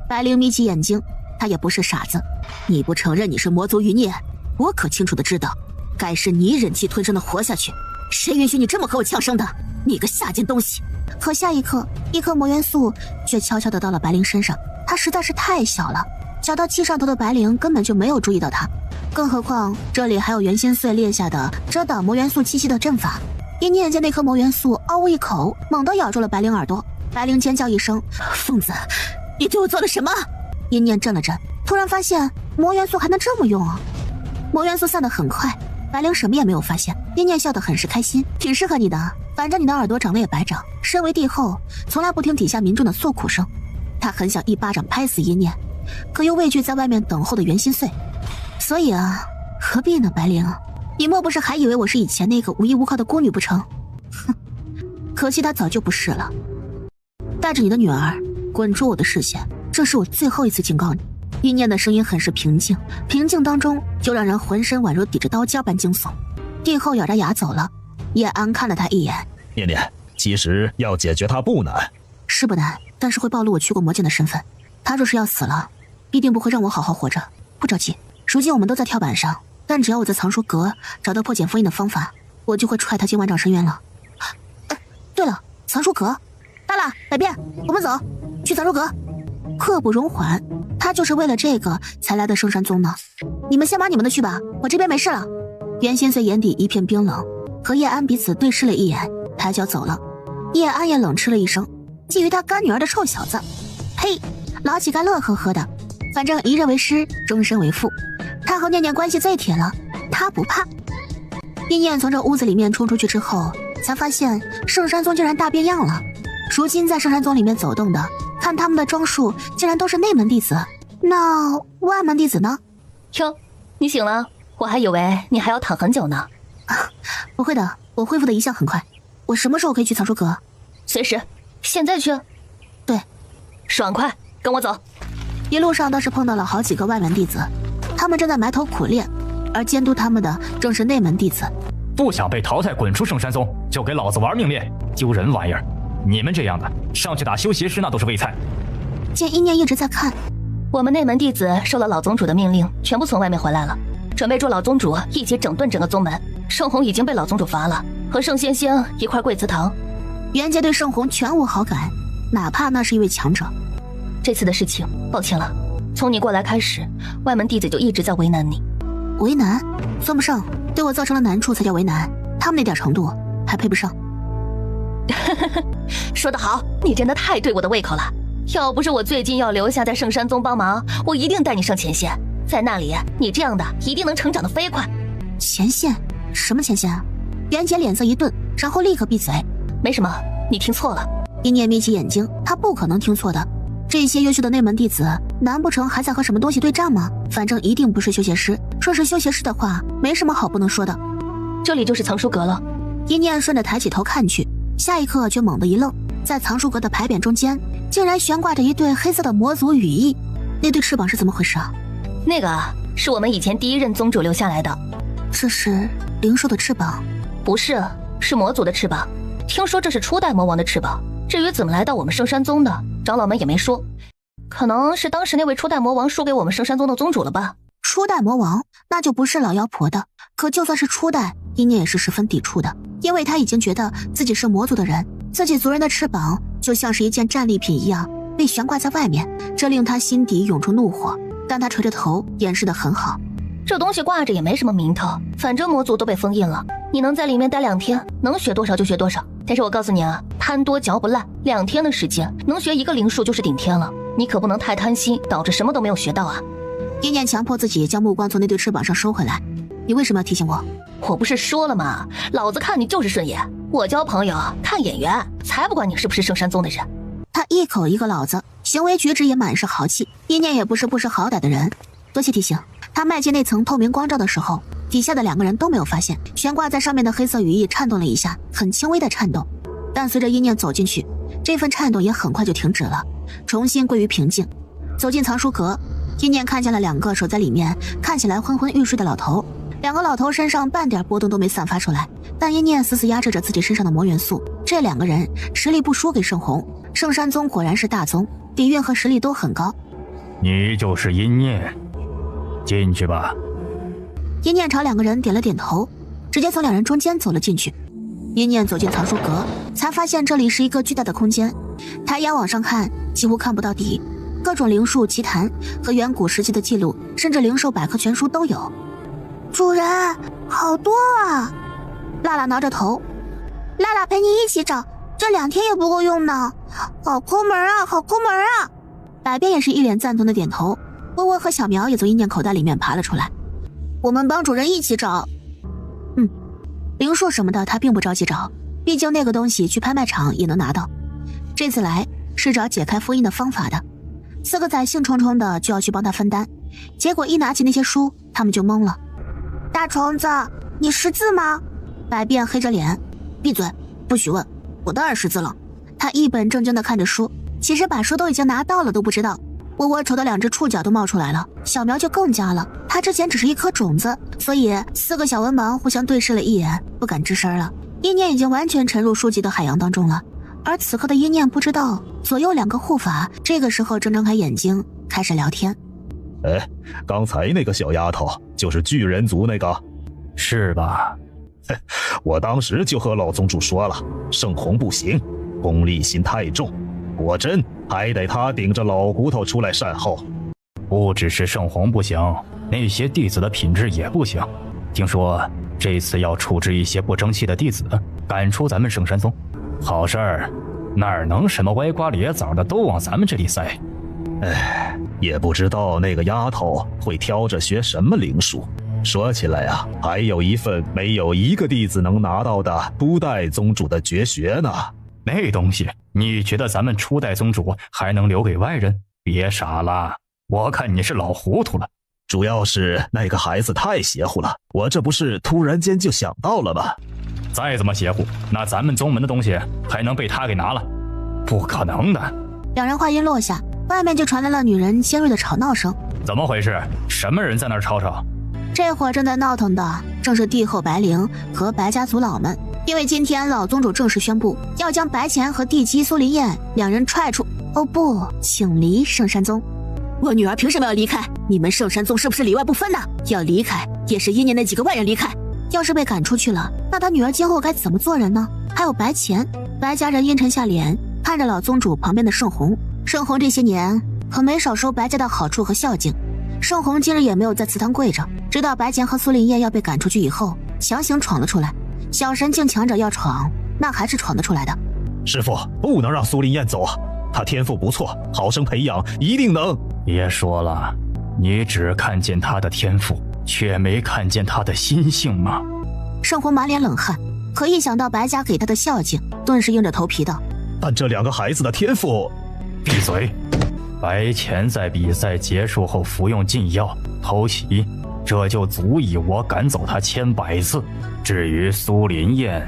白灵眯起眼睛，他也不是傻子，你不承认你是魔族余孽，我可清楚的知道，该是你忍气吞声的活下去，谁允许你这么和我呛声的？你个下贱东西！可下一刻，一颗魔元素却悄悄地到了白灵身上，她实在是太小了，小到气上头的白灵根本就没有注意到她，更何况这里还有袁心碎列下的遮挡魔元素气息的阵法。一念见那颗魔元素嗷呜一口，猛地咬住了白灵耳朵，白灵尖叫一声：“疯子，你对我做了什么？”一念震了震，突然发现魔元素还能这么用啊！魔元素散得很快，白灵什么也没有发现。一念笑得很是开心：“挺适合你的，反正你的耳朵长得也白长，身为帝后，从来不听底下民众的诉苦声。”他很想一巴掌拍死一念，可又畏惧在外面等候的袁心碎，所以啊，何必呢？白灵，你莫不是还以为我是以前那个无依无靠的孤女不成？哼，可惜她早就不是了。带着你的女儿滚出我的视线，这是我最后一次警告你。一念的声音很是平静，平静当中就让人浑身宛如抵着刀尖般惊悚。帝后咬着牙走了。叶安看了他一眼，念念，其实要解决他不难，是不难，但是会暴露我去过魔剑的身份。他若是要死了，必定不会让我好好活着。不着急，如今我们都在跳板上，但只要我在藏书阁找到破茧封印的方法，我就会踹他进万丈深渊了。对了，藏书阁，大啦，百变，我们走，去藏书阁。刻不容缓，他就是为了这个才来的圣山宗呢。你们先忙你们的去吧，我这边没事了。袁仙碎眼底一片冰冷，和叶安彼此对视了一眼，抬脚走了。叶安也冷嗤了一声，觊觎他干女儿的臭小子。嘿，老乞丐乐呵呵的，反正一日为师，终身为父。他和念念关系最铁了，他不怕。念念从这屋子里面冲出去之后，才发现圣山宗竟然大变样了。如今在圣山宗里面走动的，看他们的装束，竟然都是内门弟子。那外门弟子呢？哟，你醒了，我还以为你还要躺很久呢。不会的，我恢复的一向很快。我什么时候可以去藏书阁？随时，现在去。对，爽快，跟我走。一路上倒是碰到了好几个外门弟子，他们正在埋头苦练，而监督他们的正是内门弟子。不想被淘汰滚出圣山宗，就给老子玩命练，丢人玩意儿！你们这样的上去打修邪师那都是喂菜。见一念一直在看，我们内门弟子受了老宗主的命令，全部从外面回来了，准备助老宗主一起整顿整个宗门。圣红已经被老宗主罚了，和圣仙仙一块跪祠堂。袁杰对圣红全无好感，哪怕那是一位强者。这次的事情，抱歉了，从你过来开始，外门弟子就一直在为难你。为难？算不上，对我造成了难处才叫为难。他们那点程度还配不上。说得好，你真的太对我的胃口了。要不是我最近要留下在圣山宗帮忙，我一定带你上前线。在那里，你这样的一定能成长得飞快。前线？什么前线啊？袁杰脸色一顿，然后立刻闭嘴。没什么，你听错了。一念眯起眼睛，他不可能听错的。这些优秀的内门弟子，难不成还在和什么东西对战吗？反正一定不是修邪师。说是修邪师的话，没什么好不能说的。这里就是藏书阁了。一念顺着抬起头看去，下一刻却猛地一愣，在藏书阁的牌匾中间，竟然悬挂着一对黑色的魔族羽翼。那对翅膀是怎么回事啊？那个啊，是我们以前第一任宗主留下来的。这是灵兽的翅膀？不是，是魔族的翅膀。听说这是初代魔王的翅膀。至于怎么来到我们圣山宗的，长老们也没说。可能是当时那位初代魔王输给我们圣山宗的宗主了吧。初代魔王那就不是老妖婆的，可就算是初代，一念也是十分抵触的，因为他已经觉得自己是魔族的人，自己族人的翅膀就像是一件战利品一样被悬挂在外面，这令他心底涌出怒火。但他垂着头掩饰得很好。这东西挂着也没什么名头，反正魔族都被封印了，你能在里面待2天，能学多少就学多少。但是我告诉你啊，贪多嚼不烂，2天的时间能学一个灵术就是顶天了，你可不能太贪心，导致什么都没有学到啊。一念强迫自己将目光从那对翅膀上收回来。你为什么要提醒我？我不是说了吗？老子看你就是顺眼，我交朋友看眼缘，才不管你是不是圣山宗的人。他一口一个老子，行为举止也满是豪气。一念也不是不识好歹的人，多谢提醒。他迈进那层透明光罩的时候，底下的2个人都没有发现悬挂在上面的黑色羽翼颤动了一下，很轻微的颤动。但随着一念走进去，这份颤动也很快就停止了，重新归于平静。走进藏书阁，一念看见了2个守在里面看起来昏昏欲睡的老头。2个老头身上半点波动都没散发出来，但一念死死压制着自己身上的魔元素。这2个人实力不输给圣红，圣山宗果然是大宗，底蕴和实力都很高。你就是阴念，进去吧。一念朝2个人点了点头，直接从2人中间走了进去。一念走进藏书阁，才发现这里是一个巨大的空间，抬眼往上看，几乎看不到底，各种灵术奇谈和远古时期的记录，甚至灵兽百科全书都有。主人，好多啊！辣辣挠着头，辣辣陪你一起找，这2天也不够用呢，好抠门啊，好抠门啊！百变也是一脸赞同的点头。微微和小苗也从一念口袋里面爬了出来。我们帮主人一起找。灵术什么的他并不着急找，毕竟那个东西去拍卖场也能拿到。这次来是找解开封印的方法的，4个仔兴冲冲的就要去帮他分担，结果一拿起那些书，他们就懵了。大虫子，你识字吗？百变黑着脸，闭嘴，不许问，我当然识字了。他一本正经的看着书，其实把书都已经拿到了都不知道。窝窝愁的2只触角都冒出来了，小苗就更加了。他之前只是一颗种子，所以4个小文盲互相对视了一眼，不敢吱声了。一念已经完全沉入书籍的海洋当中了，而此刻的一念不知道左右2个护法这个时候睁开眼睛开始聊天。刚才那个小丫头就是巨人族那个，是吧？我当时就和老宗主说了，圣红不行，功利心太重，果真还得他顶着老骨头出来善后。不只是圣红不行，那些弟子的品质也不行。听说这次要处置一些不争气的弟子，赶出咱们圣山宗。好事儿，哪能什么歪瓜裂枣的都往咱们这里塞？也不知道那个丫头会挑着学什么灵术。说起来啊，还有一份没有一个弟子能拿到的初代宗主的绝学呢。那东西，你觉得咱们初代宗主还能留给外人？别傻了，我看你是老糊涂了。主要是那个孩子太邪乎了，我这不是突然间就想到了吗？再怎么邪乎，那咱们宗门的东西还能被他给拿了？不可能的。2人话音落下，外面就传来了女人尖锐的吵闹声。怎么回事？什么人在那儿吵吵？这会儿正在闹腾的正是帝后白灵和白家族老们，因为今天老宗主正式宣布要将白钱和地姬苏林燕2人踹出，不，请离圣山宗。我女儿凭什么要离开？你们圣山宗是不是里外不分的？要离开也是因你那几个外人离开。要是被赶出去了，那他女儿今后该怎么做人呢？还有白钱，白家人阴沉下脸看着老宗主旁边的圣红。圣红这些年可没少收白家的好处和孝敬，圣红今日也没有在祠堂跪着，直到白钱和苏林燕要被赶出去以后，强行闯了出来。小神境强者要闯，那还是闯得出来的。师父，不能让苏林燕走啊，她天赋不错，好生培养，一定能。别说了，你只看见她的天赋，却没看见她的心性吗？圣红满脸冷汗，可一想到白家给他的孝敬，顿时硬着头皮道：但这2个孩子的天赋……闭嘴！白钱在比赛结束后服用禁药偷袭，这就足以我赶走他千百次。至于苏林燕，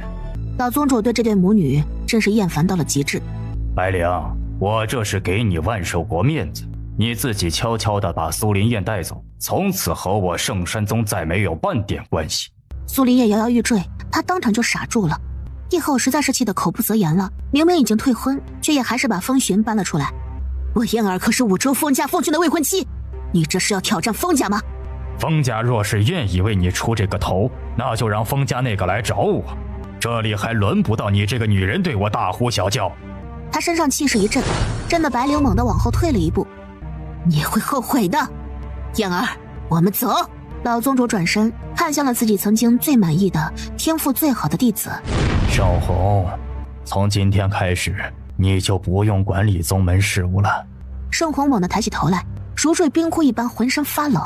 老宗主对这对母女真是厌烦到了极致。白灵，我这是给你万寿国面子，你自己悄悄地把苏林燕带走，从此和我圣山宗再没有半点关系。苏林燕摇摇欲坠，她当场就傻住了。帝后实在是气得口不择言了，明明已经退婚，却也还是把风寻搬了出来。我燕儿可是5州封家奉训的未婚妻，你这是要挑战封家吗？封家若是愿意为你出这个头，那就让封家那个来找我，这里还轮不到你这个女人对我大呼小叫。他身上气势一震，震得白灵猛地往后退了一步。你会后悔的，燕儿，我们走。老宗主转身看向了自己曾经最满意的天赋最好的弟子圣红，从今天开始你就不用管理宗门事务了。圣红猛地抬起头来，如坠冰窟一般浑身发冷。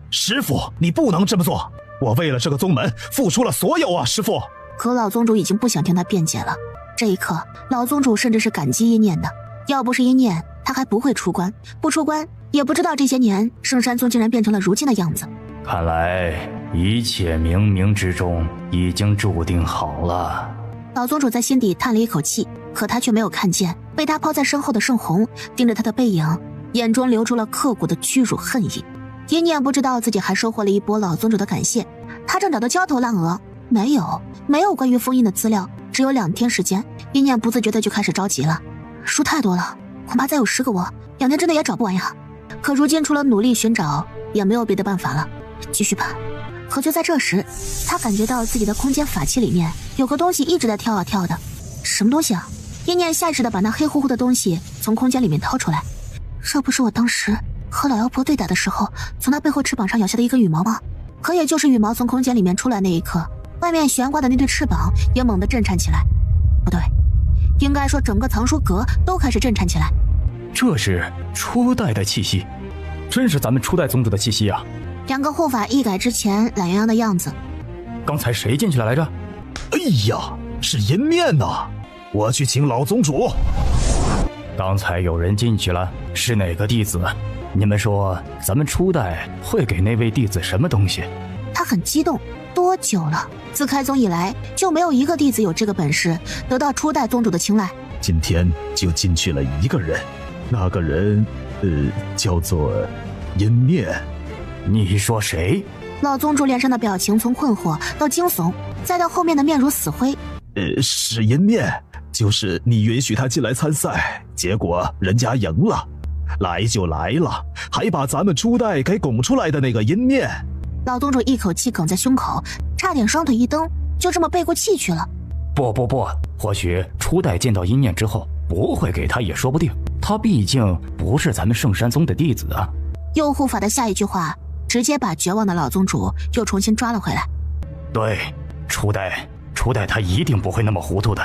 师父，你不能这么做，我为了这个宗门付出了所有啊，师父。可老宗主已经不想听他辩解了。这一刻老宗主甚至是感激一念的，要不是一念，他还不会出关，不出关也不知道这些年圣山宗竟然变成了如今的样子。看来一切冥冥之中已经注定好了。老宗主在心底叹了一口气，可他却没有看见被他抛在身后的圣红盯着他的背影，眼中流出了刻骨的屈辱恨意。一念不知道自己还收获了一波老宗主的感谢，他正找得焦头烂额，没有关于封印的资料，只有2天时间。一念不自觉的就开始着急了，书太多了，恐怕再有10个我2天之内也找不完呀。可如今除了努力寻找，也没有别的办法了，继续吧。可就在这时，他感觉到自己的空间法器里面有个东西一直在跳啊跳的。什么东西啊？一念下意识的把那黑乎乎的东西从空间里面掏出来。这不是我当时和老妖婆对打的时候从他背后翅膀上咬下的一根羽毛吗？可也就是羽毛从空间里面出来那一刻，外面悬挂的那对翅膀也猛地震颤起来。不对，应该说整个藏书阁都开始震颤起来。这是初代的气息，真是咱们初代宗主的气息啊！2个护法一改之前懒洋洋的样子。刚才谁进去了来着？哎呀，是银面呐！我去请老宗主。刚才有人进去了，是哪个弟子？你们说咱们初代会给那位弟子什么东西？他很激动，多久了？自开宗以来就没有一个弟子有这个本事得到初代宗主的青睐。今天就进去了1个人，那个人，叫做阴面。你说谁？老宗主脸上的表情从困惑到惊悚，再到后面的面如死灰。是阴面，就是你允许他进来参赛，结果人家赢了，来就来了，还把咱们初代给拱出来的那个阴面。老宗主一口气哽在胸口，差点双腿一蹬，就这么背过气去了。不，或许初代见到阴念之后不会给他也说不定，他毕竟不是咱们圣山宗的弟子啊。右护法的下一句话直接把绝望的老宗主又重新抓了回来。对，初代他一定不会那么糊涂的。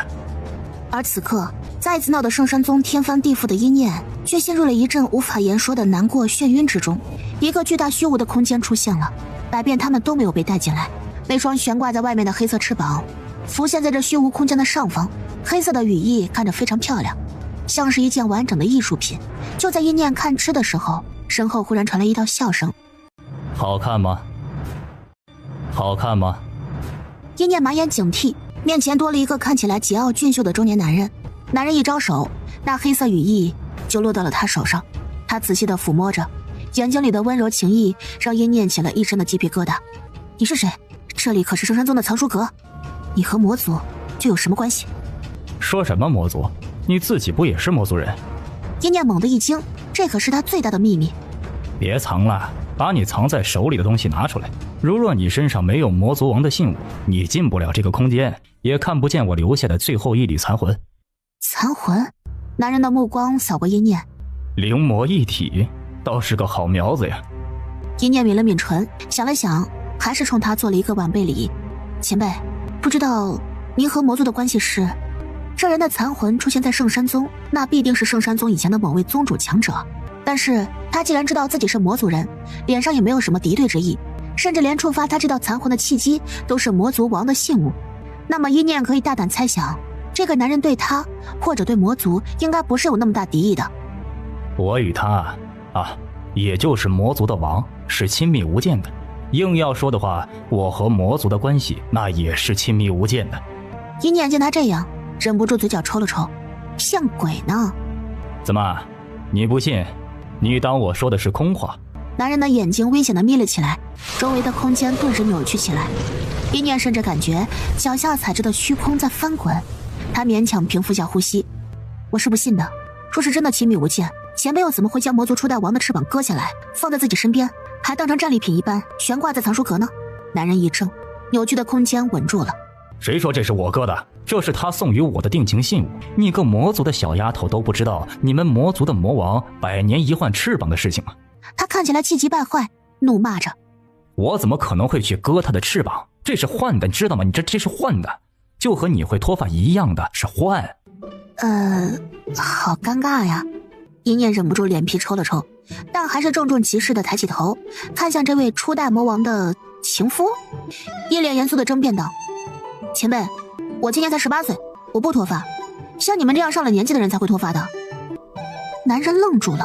而此刻再次闹得圣山宗天翻地覆的阴念却陷入了一阵无法言说的难过眩晕之中。一个巨大虚无的空间出现了，百变他们都没有被带进来。那双悬挂在外面的黑色翅膀浮现在这虚无空间的上方，黑色的羽翼看着非常漂亮，像是一件完整的艺术品。就在阴念看痴的时候，身后忽然传来一道笑声。好看吗？好看吗？阴念满眼警惕，面前多了一个看起来桀骜俊秀的中年男人。男人一招手，那黑色羽翼就落到了他手上。他仔细地抚摸着，眼睛里的温柔情意让阴念起了一身的鸡皮疙瘩。你是谁？这里可是圣山宗的藏书阁，你和魔族就有什么关系？说什么魔族？你自己不也是魔族人？阴念猛地一惊，这可是他最大的秘密。别藏了，把你藏在手里的东西拿出来。如若你身上没有魔族王的信物，你进不了这个空间，也看不见我留下的最后一缕残魂。残魂？男人的目光扫过阴念。灵魔一体，倒是个好苗子呀。阴念抿了抿唇，想了想，还是冲他做了一个晚辈礼。前辈，不知道您和魔族的关系是？这人的残魂出现在圣山宗，那必定是圣山宗以前的某位宗主强者。但是他既然知道自己是魔族人，脸上也没有什么敌对之意，甚至连触发他这道残魂的契机都是魔族王的信物。那么阴念可以大胆猜想，这个男人对他或者对魔族应该不是有那么大敌意的。我与他也就是魔族的王是亲密无间的。硬要说的话，我和魔族的关系那也是亲密无间的。阴念见他这样，忍不住嘴角抽了抽，像鬼呢。怎么，你不信？你当我说的是空话？男人的眼睛危险地眯了起来，周围的空间顿时扭曲起来。阴念甚至感觉脚下踩着的虚空在翻滚，他勉强平复下呼吸。我是不信的，若是真的亲密无间，前辈又怎么会将魔族初代王的翅膀割下来放在自己身边，还当成战利品一般悬挂在藏书阁呢？男人一怔，扭曲的空间稳住了。谁说这是我割的？这是他送予我的定情信物。你个魔族的小丫头都不知道你们魔族的魔王100年一换翅膀的事情吗？他看起来气急败坏，怒骂着：我怎么可能会去割他的翅膀？这是换的，你知道吗？你这是换的，就和你会脱发一样的，是换。好尴尬呀。阴念忍不住脸皮抽了抽，但还是郑重其事地抬起头，看向这位初代魔王的情夫，一脸严肃地争辩道：前辈，我今年才18岁，我不脱发，像你们这样上了年纪的人才会脱发的。男人愣住了，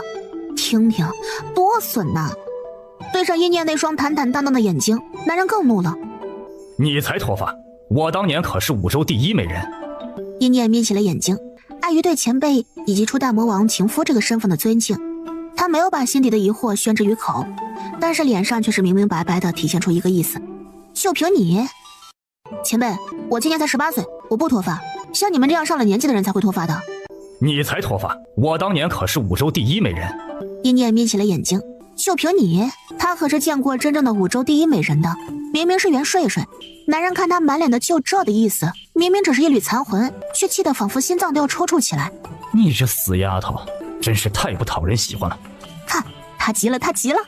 听听多损呐！对上阴念那双坦坦荡荡的眼睛，男人更怒了。你才脱发，我当年可是5州第1美人。阴念眯起了眼睛，碍于对前辈以及初代魔王情夫这个身份的尊敬，他没有把心底的疑惑宣之于口，但是脸上却是明明白白地体现出一个意思：就凭你。前辈，我今年才18岁，我不脱发，像你们这样上了年纪的人才会脱发的。你才脱发，我当年可是5州第1美人。阴念眯起了眼睛，就凭你，他可是见过真正的5州第1美人的，明明是袁睡睡。男人看他满脸的就这的意思，明明只是一缕残魂，却气得仿佛心脏都要抽搐起来。你这死丫头，真是太不讨人喜欢了。看，他急了，他急了。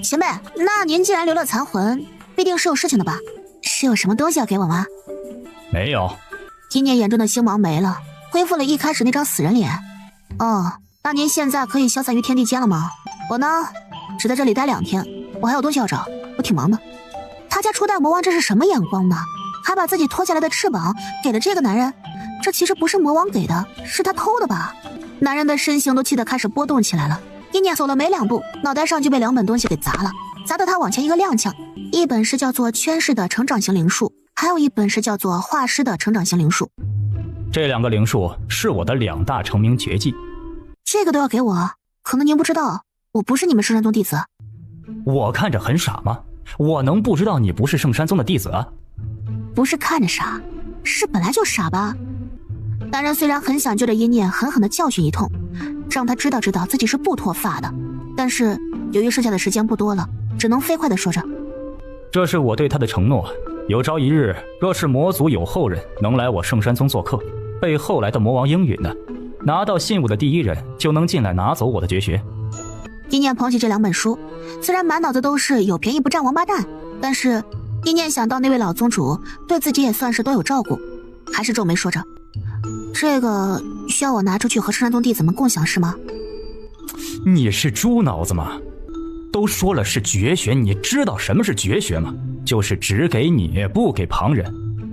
前辈，那您既然留了残魂，必定是有事情的吧？是有什么东西要给我吗？没有。阴念眼中的星芒没了，恢复了一开始那张死人脸。哦，那您现在可以消散于天地间了吗？我呢，只在这里待2天，我还有东西要找，我挺忙的。他家初代魔王这是什么眼光呢？还把自己脱下来的翅膀给了这个男人，这其实不是魔王给的，是他偷的吧？男人的身形都气得开始波动起来了。阴念走了没2步，脑袋上就被2本东西给砸了，砸得他往前一个踉跄。一本是叫做圈式的成长型灵术，还有一本是叫做画师的成长型灵术。这2个灵术是我的2大成名绝技。这个都要给我？可能您不知道，我不是你们圣山宗弟子。我看着很傻吗？我能不知道你不是圣山宗的弟子啊？不是看着傻，是本来就傻吧。男人虽然很想就着阴念狠狠地教训一通，让他知道自己是不脱发的，但是由于剩下的时间不多了，只能飞快地说着：这是我对他的承诺，有朝一日若是魔族有后人能来我圣山宗做客，被后来的魔王应允的，拿到信物的第一人就能进来拿走我的绝学。阴念捧起这2本书，虽然满脑子都是有便宜不占王八蛋，但是阴念想到那位老宗主对自己也算是多有照顾，还是皱眉说着：这个需要我拿出去和圣山宗弟子们共享是吗？你是猪脑子吗？都说了是绝学，你知道什么是绝学吗？就是只给你不给旁人，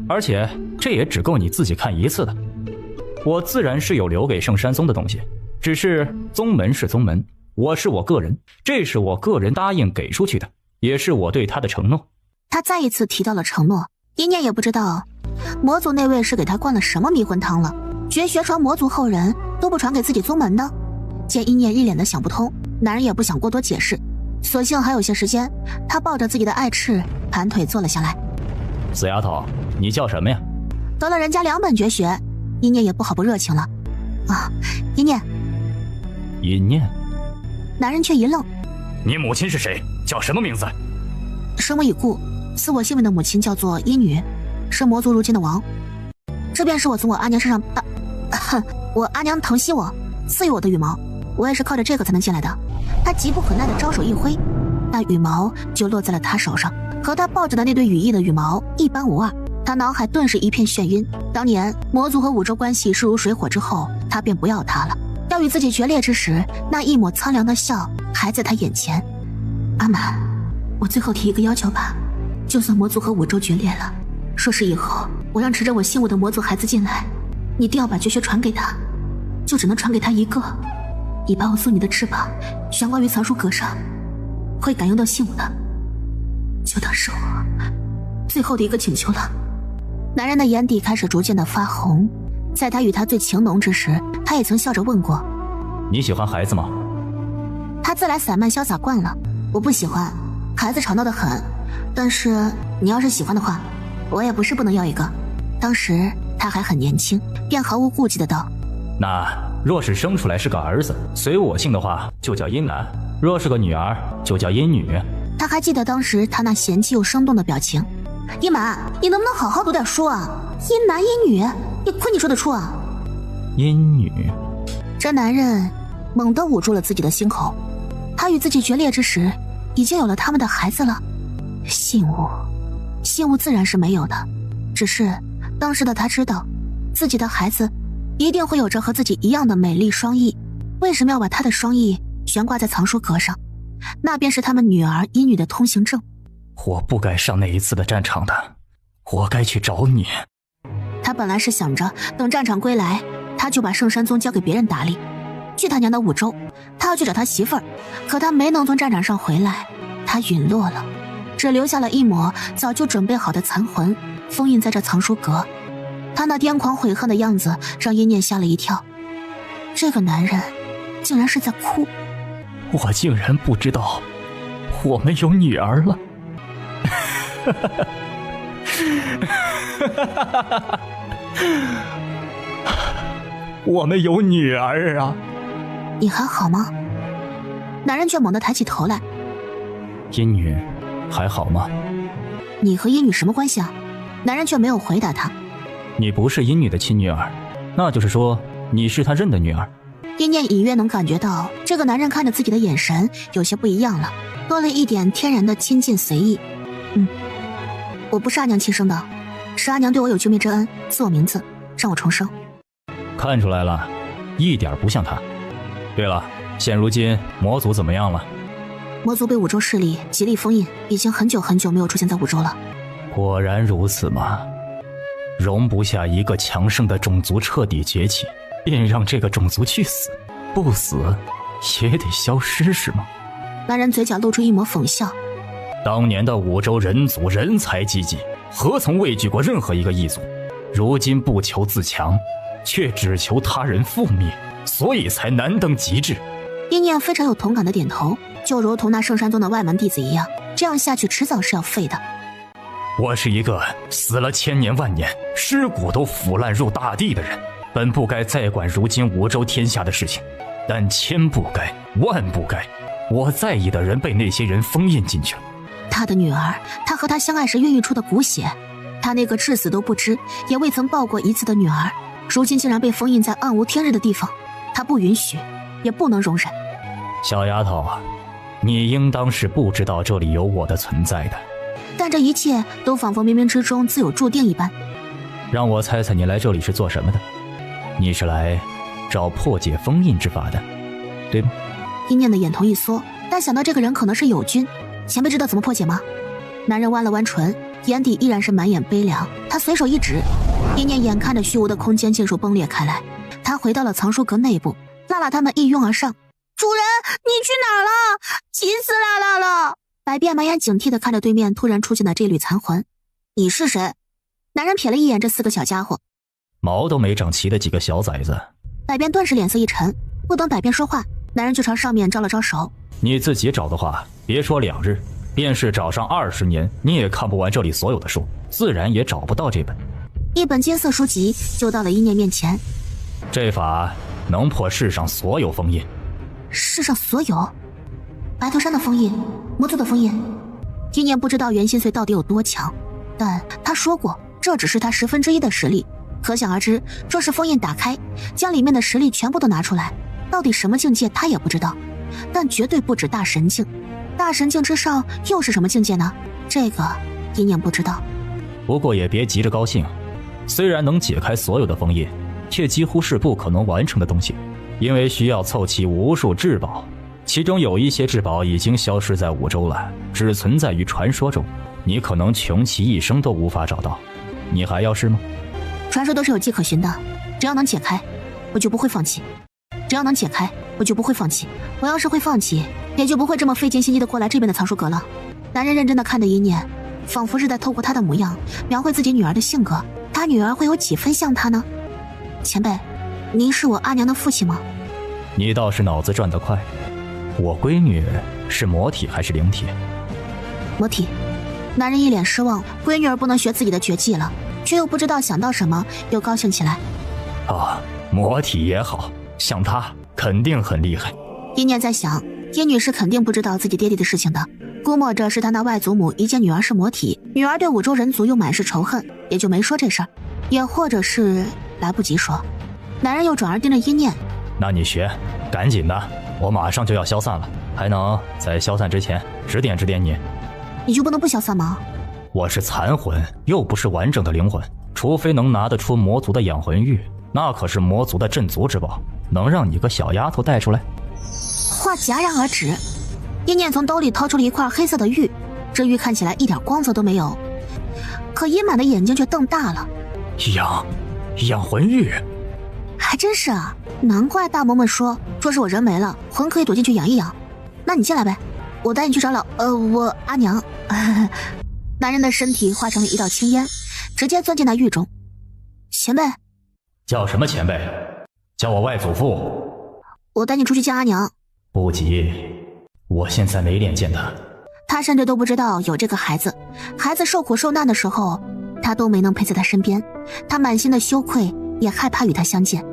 而且这也只够你自己看一次的。我自然是有留给圣山宗的东西，只是宗门是宗门，我是我个人，这是我个人答应给出去的，也是我对他的承诺。他再一次提到了承诺，阴念也不知道魔族那位是给他灌了什么迷魂汤了，绝学传魔族后人都不传给自己宗门的。见阴念一脸的想不通，男人也不想过多解释，索性还有些时间，他抱着自己的爱翅盘腿坐了下来。死丫头，你叫什么呀？得了人家2本绝学，阴念也不好不热情了。啊，阴念。阴念？男人却一愣。你母亲是谁？叫什么名字？生母已故，赐我性命的母亲叫做阴女，是魔族如今的王。这便是我从我阿娘身上我阿娘疼惜我，赐予我的羽毛，我也是靠着这个才能进来的。他急不可耐地招手一挥，那羽毛就落在了他手上，和他抱着的那对羽翼的羽毛一般无二。他脑海顿时一片眩晕，当年魔族和五洲关系势如水火之后，他便不要他了。要与自己决裂之时，那一抹苍凉的笑还在他眼前。阿满，我最后提一个要求吧，就算魔族和五洲决裂了，说是以后我让持着我信物的魔族孩子进来，你一定要把绝学传给他，就只能传给他一个。你把我送你的翅膀悬挂于藏书阁上，会感应到信物的，就当是我最后的一个请求了。男人的眼底开始逐渐的发红，在他与他最情浓之时，他也曾笑着问过：你喜欢孩子吗？他自来散漫潇洒惯了，我不喜欢，孩子吵闹得很，但是你要是喜欢的话，我也不是不能要一个。当时他还很年轻，便毫无顾忌的道：那若是生出来是个儿子，随我姓的话就叫阴男，若是个女儿就叫阴女。他还记得当时他那嫌弃又生动的表情。阴满，你能不能好好读点书啊？阴男阴女，也亏你说得出啊。阴女，这男人猛地捂住了自己的心口。他与自己决裂之时，已经有了他们的孩子了。信物自然是没有的，只是当时的他知道，自己的孩子一定会有着和自己一样的美丽双翼。为什么要把他的双翼悬挂在藏书阁上？那便是他们女儿阴女的通行证。我不该上那一次的战场的，我该去找你。他本来是想着等战场归来，他就把圣山宗交给别人打理。去他娘的五洲，他要去找他媳妇儿，可他没能从战场上回来，他陨落了，只留下了一抹早就准备好的残魂，封印在这藏书阁。他那癫狂悔恨的样子让阴念吓了一跳，这个男人竟然是在哭。我竟然不知道我们有女儿了。我们有女儿啊！你还好吗？男人却猛地抬起头来。阴女还好吗？你和阴女什么关系啊？男人却没有回答他。你不是阴女的亲女儿，那就是说你是他认的女儿。阴念隐约能感觉到这个男人看着自己的眼神有些不一样了，多了一点天然的亲近随意。我不是阿娘亲生的，是阿娘对我有救命之恩，赐我名字，让我重生。看出来了，一点不像他。对了，现如今魔族怎么样了？魔族被五洲势力极力封印，已经很久很久没有出现在五洲了。果然如此吗？容不下一个强盛的种族彻底崛起，便让这个种族去死，不死也得消失是吗？男人嘴角露出一抹讽笑。当年的五洲人族人才济济，何曾畏惧过任何一个异族？如今不求自强，却只求他人覆灭，所以才难登极致。一念非常有同感的点头，就如同那圣山宗的外门弟子一样，这样下去迟早是要废的。我是一个死了千年万年，尸骨都腐烂入大地的人，本不该再管如今5州天下的事情，但千不该万不该，我在意的人被那些人封印进去了。他的女儿，他和他相爱时孕育出的骨血，他那个至死都不知也未曾抱过一次的女儿，如今竟然被封印在暗无天日的地方，他不允许，也不能容忍。小丫头，你应当是不知道这里有我的存在的，但这一切都仿佛冥冥之中自有注定一般。让我猜猜你来这里是做什么的？你是来找破解封印之法的，对吗？一念的眼头一缩，但想到这个人可能是友军，前辈知道怎么破解吗？男人弯了弯唇，眼底依然是满眼悲凉。他随手一指，一念眼看着虚无的空间尽数崩裂开来，他回到了藏书阁内部，辣辣他们一拥而上。主人，你去哪儿了？急死辣辣了！百变满眼警惕地看着对面突然出现的这缕残魂。你是谁？男人瞥了一眼这4个小家伙，毛都没长齐的几个小崽子。百变顿时脸色一沉，不等百变说话，男人就朝上面招了招手。你自己找的话，别说2日，便是找上20年，你也看不完这里所有的书，自然也找不到这本。一本金色书籍就到了一念面前。这法能破世上所有封印。世上所有？白头山的封印，魔族的封印。一念不知道袁心碎到底有多强，但他说过这只是他1/10的实力，可想而知，若是封印打开，将里面的实力全部都拿出来，到底什么境界他也不知道，但绝对不止大神境。大神境之上又是什么境界呢？这个一念不知道。不过也别急着高兴，虽然能解开所有的封印，却几乎是不可能完成的东西，因为需要凑齐无数至宝，其中有一些至宝已经消失在5州了，只存在于传说中，你可能穷其一生都无法找到。你还要试吗？传说都是有迹可循的，只要能解开，我就不会放弃。只要能解开，我就不会放弃。我要是会放弃，也就不会这么费尽心机的过来这边的藏书阁了。男人认真的看着一念，仿佛是在透过他的模样描绘自己女儿的性格。他女儿会有几分像他呢？前辈，您是我阿娘的父亲吗？你倒是脑子转得快。我闺女是魔体还是灵体？魔体。男人一脸失望，闺女儿不能学自己的绝技了，却又不知道想到什么，又高兴起来。魔体也好，像她肯定很厉害。一念在想，叶女士肯定不知道自己爹地的事情的，估摸着是她那外祖母一见女儿是魔体，女儿对5州人族又满是仇恨，也就没说这事儿，也或者是来不及说。男人又转而盯着一念，那你学，赶紧的，我马上就要消散了，还能在消散之前指点指点你。你就不能不消散吗？我是残魂，又不是完整的灵魂，除非能拿得出魔族的养魂玉，那可是魔族的镇族之宝，能让你个小丫头带出来？话戛然而止，一念从兜里掏出了一块黑色的玉，这玉看起来一点光泽都没有，可阴满的眼睛却瞪大了。养魂玉，还真是啊，难怪大嬷们说是我人没了，魂可以躲进去养一养。那你进来呗，我带你去找我阿娘。男人的身体化成了一道青烟，直接钻进那狱中。前辈。叫什么前辈？叫我外祖父。我带你出去见阿娘。不急，我现在没脸见他。他甚至都不知道有这个孩子，孩子受苦受难的时候，他都没能陪在他身边，他满心的羞愧，也害怕与他相见。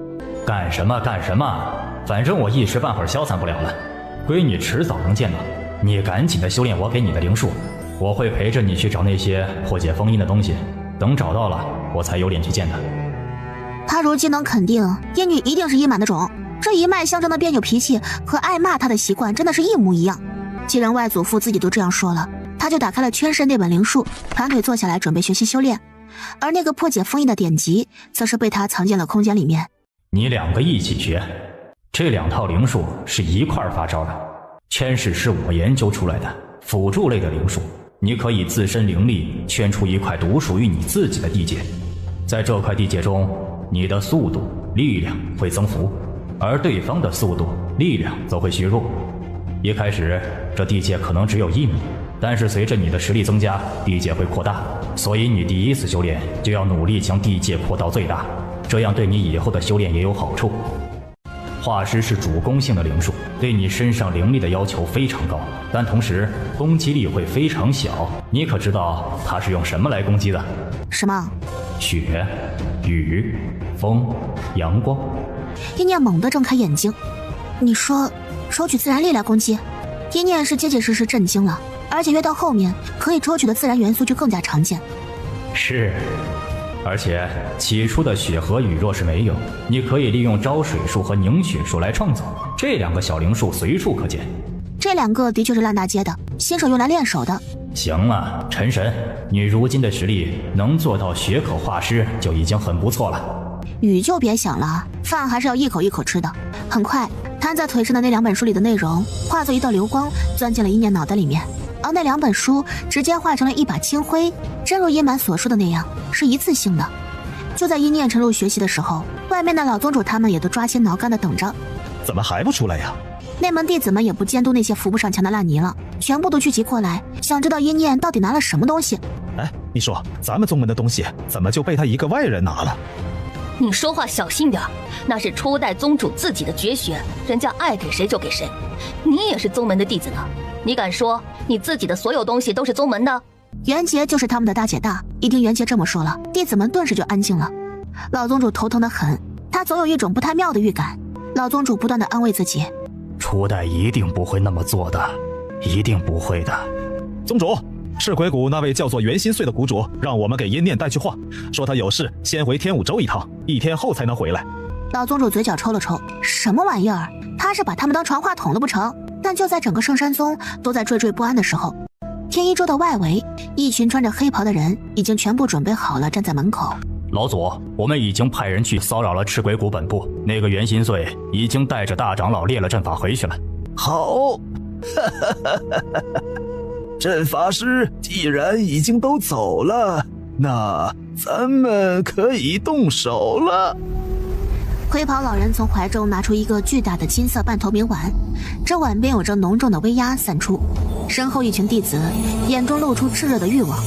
干什么，反正我一时半会儿消散不了了，闺女迟早能见到。你赶紧的修炼我给你的灵术，我会陪着你去找那些破解封印的东西，等找到了，我才有脸去见他。他如今能肯定燕女一定是阴满的种，这一脉相承的别扭脾气和爱骂他的习惯真的是一模一样。既然外祖父自己都这样说了，他就打开了圈身那本灵术，盘腿坐下来准备学习修炼，而那个破解封印的典籍则是被他藏进了空间里面。你2个一起学，这2套灵术是一块儿发招的。圈式是我研究出来的辅助类的灵术，你可以自身灵力圈出一块独属于你自己的地界，在这块地界中，你的速度、力量会增幅，而对方的速度、力量则会虚弱。一开始这地界可能只有1米，但是随着你的实力增加，地界会扩大，所以你第一次修炼就要努力将地界扩到最大，这样对你以后的修炼也有好处。化尸是主攻性的灵术，对你身上灵力的要求非常高，但同时攻击力会非常小。你可知道它是用什么来攻击的？什么？雪、雨、风、阳光。一念猛地睁开眼睛，你说抽取自然力来攻击？一念是结结实实震惊了，而且越到后面可以抽取的自然元素就更加常见。是，而且起初的雪和雨若是没有，你可以利用招水术和凝血术来创造，这2个小灵术随处可见。这2个的确是烂大街的，新手用来练手的。行了，陈神，你如今的实力能做到血口化尸就已经很不错了。雨就别想了，饭还是要一口一口吃的。很快，摊在腿上的那2本书里的内容化作一道流光，钻进了一念脑袋里面。而那2本书直接化成了一把青灰，真如一满所说的那样，是一次性的。就在一念沉入学习的时候，外面的老宗主他们也都抓心挠肝的等着。怎么还不出来呀？内门弟子们也不监督那些扶不上墙的烂泥了，全部都聚集过来，想知道一念到底拿了什么东西。哎，你说咱们宗门的东西怎么就被他一个外人拿了？你说话小心点，那是初代宗主自己的绝学，人家爱给谁就给谁。你也是宗门的弟子呢，你敢说你自己的所有东西都是宗门的？袁杰就是他们的大姐大，一听袁杰这么说了，弟子们顿时就安静了。老宗主头疼得很，他总有一种不太妙的预感。老宗主不断地安慰自己，初代一定不会那么做的，一定不会的。宗主，赤鬼谷那位叫做袁心碎的谷主让我们给阴念带去话，说他有事先回天武州一趟，1天后才能回来。老宗主嘴角抽了抽，什么玩意儿？他是把他们当传话筒了不成？但就在整个圣山宗都在惴惴不安的时候，天一州的外围，一群穿着黑袍的人已经全部准备好了，站在门口。老祖，我们已经派人去骚扰了赤鬼谷本部，那个袁心碎已经带着大长老列了阵法回去了。好，阵法师既然已经都走了，那咱们可以动手了。灰袍老人从怀中拿出一个巨大的金色半透明碗，这碗边有着浓重的威压散出，身后一群弟子眼中露出炽热的欲望。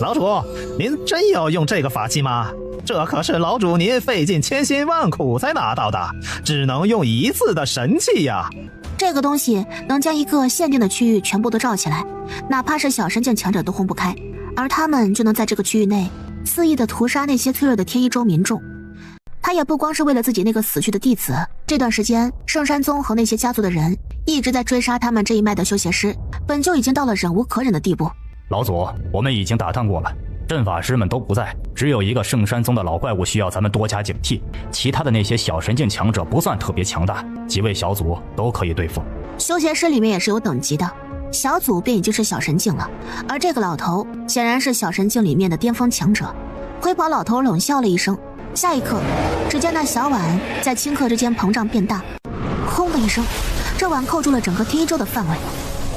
老主，您真要用这个法器吗？这可是老主您费尽千辛万苦才拿到的，只能用1次的神器呀。这个东西能将一个限定的区域全部都罩起来，哪怕是小神境强者都轰不开，而他们就能在这个区域内肆意的屠杀那些脆弱的天一州民众。他也不光是为了自己那个死去的弟子，这段时间圣山宗和那些家族的人一直在追杀他们这一脉的修邪师，本就已经到了忍无可忍的地步。老祖，我们已经打探过了，阵法师们都不在，只有一个圣山宗的老怪物需要咱们多加警惕，其他的那些小神境强者不算特别强大，几位小祖都可以对付。修邪师里面也是有等级的，小祖便已经是小神境了，而这个老头显然是小神境里面的巅峰强者。灰袍老头冷笑了一声，下一刻，只见那小碗在顷刻之间膨胀变大，轰的一声，这碗扣住了整个天一州的范围。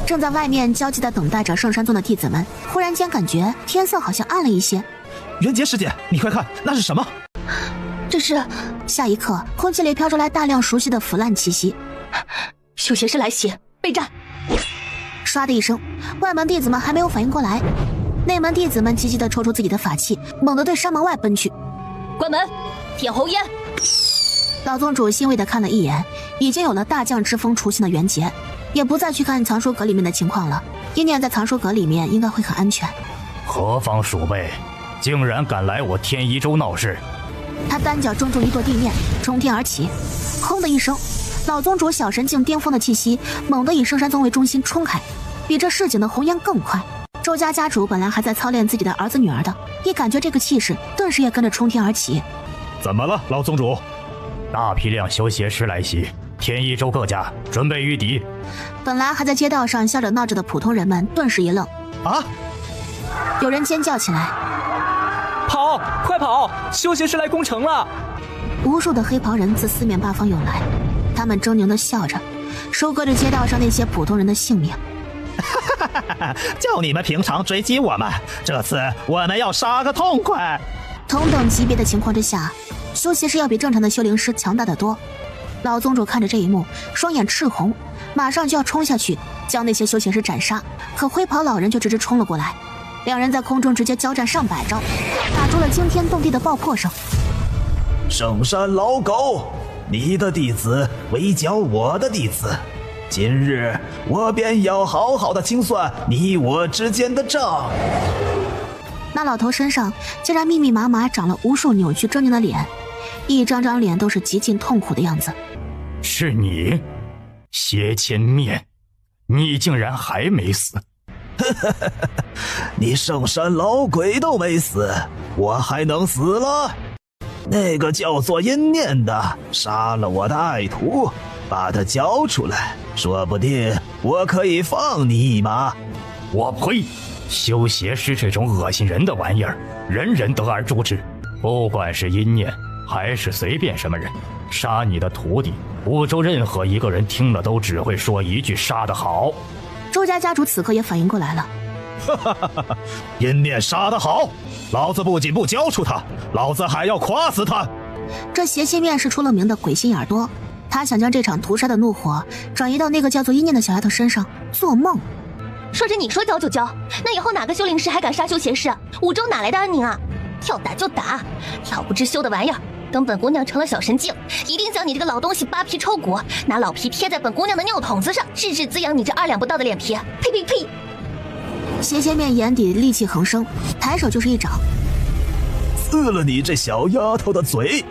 正在外面焦急地等待着圣山宗的弟子们，忽然间感觉天色好像暗了一些。袁杰师姐，你快看，那是什么？这是……下一刻，空气里飘出来大量熟悉的腐烂气息。修邪师来袭，备战！唰的一声，外门弟子们还没有反应过来，内门弟子们急急地抽出自己的法器，猛地对山门外奔去。关门！天侯烟！老宗主欣慰地看了一眼已经有了大将之风雏形的袁杰，也不再去看藏书阁里面的情况了。一念在藏书阁里面应该会很安全。何方鼠辈，竟然敢来我天一州闹事！他单脚重重一跺地面，冲天而起，轰的一声，老宗主小神境巅峰的气息猛地以圣山宗为中心冲开，比这市井的红烟更快。周家家主本来还在操练自己的儿子女儿的，一感觉这个气势，顿时也跟着冲天而起。怎么了，老宗主？大批量修邪师来袭，天一州各家准备御敌。本来还在街道上笑着闹着的普通人们顿时一愣。啊！有人尖叫起来：跑，快跑！修邪师来攻城了！无数的黑袍人自四面八方涌来，他们狰狞地笑着，收割着街道上那些普通人的性命。就你们平常追击我们，这次我们要杀个痛快。同等级别的情况之下，修邪师要比正常的修灵师强大得多。老宗主看着这一幕，双眼赤红，马上就要冲下去将那些修邪师斩杀，可灰袍老人就直直冲了过来，两人在空中直接交战上百招，打出了惊天动地的爆破声。圣山老狗，你的弟子围剿我的弟子，今日我便要好好的清算你我之间的账。那老头身上竟然密密麻麻长了无数扭曲狰狞的脸，一张张脸都是极尽痛苦的样子。是你，邪千面，你竟然还没死！你圣山老鬼都没死，我还能死了？那个叫做阴念的杀了我的爱徒，把他交出来，说不定我可以放你一马。我呸！修邪师这种恶心人的玩意儿，人人得而诛之。不管是阴念，还是随便什么人，杀你的徒弟，五州任何一个人听了都只会说一句杀得好。周家家主此刻也反应过来了，阴念杀得好，老子不仅不交出他，老子还要夸死他。这邪气面是出了名的鬼心眼多，他想将这场屠杀的怒火转移到那个叫做阴念的小丫头身上，做梦。说着你说交就交，那以后哪个修灵师还敢杀修邪师？五州哪来的安宁啊？要打就打，老不知羞的玩意儿！等本姑娘成了小神境，一定将你这个老东西扒皮抽骨，拿老皮贴在本姑娘的尿筒子上，日日滋养你这2两不到的脸皮！呸呸呸！邪千面眼底戾气横生，抬手就是一掌，撕了你这小丫头的嘴！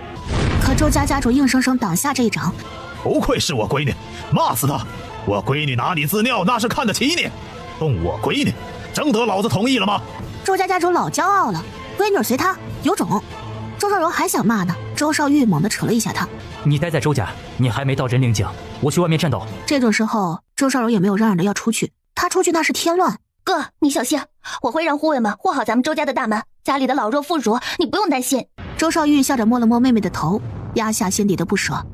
可周家家主硬生生挡下这一掌。不愧是我闺女，骂死她！我闺女拿你自尿，那是看得起你。动我闺女，征得老子同意了吗？周家家主老骄傲了，闺女随他，有种！周少柔还想骂呢，周少玉猛地扯了一下他。你待在周家，你还没到人灵境，我去外面战斗。这种时候，周少柔也没有嚷嚷着要出去，他出去那是添乱。哥，你小心，我会让护卫们护好咱们周家的大门，家里的老弱妇孺你不用担心。周少玉笑着摸了摸妹妹的头，压下心底的不舍，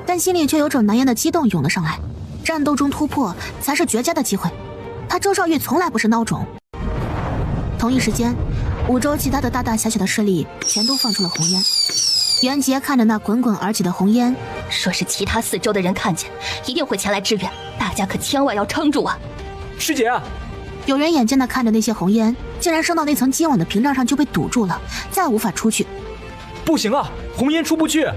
但心里却有种难言的激动涌了上来。战斗中突破才是绝佳的机会，他周少玉从来不是孬种。同一时间，五州其他的大大小小的势力全都放出了红烟。袁杰看着那滚滚而起的红烟，说是其他4州的人看见，一定会前来支援，大家可千万要撑住啊！师姐，有人眼尖的看着那些红烟，竟然升到那层金网的屏障上就被堵住了，再无法出去。不行啊，红烟出不去！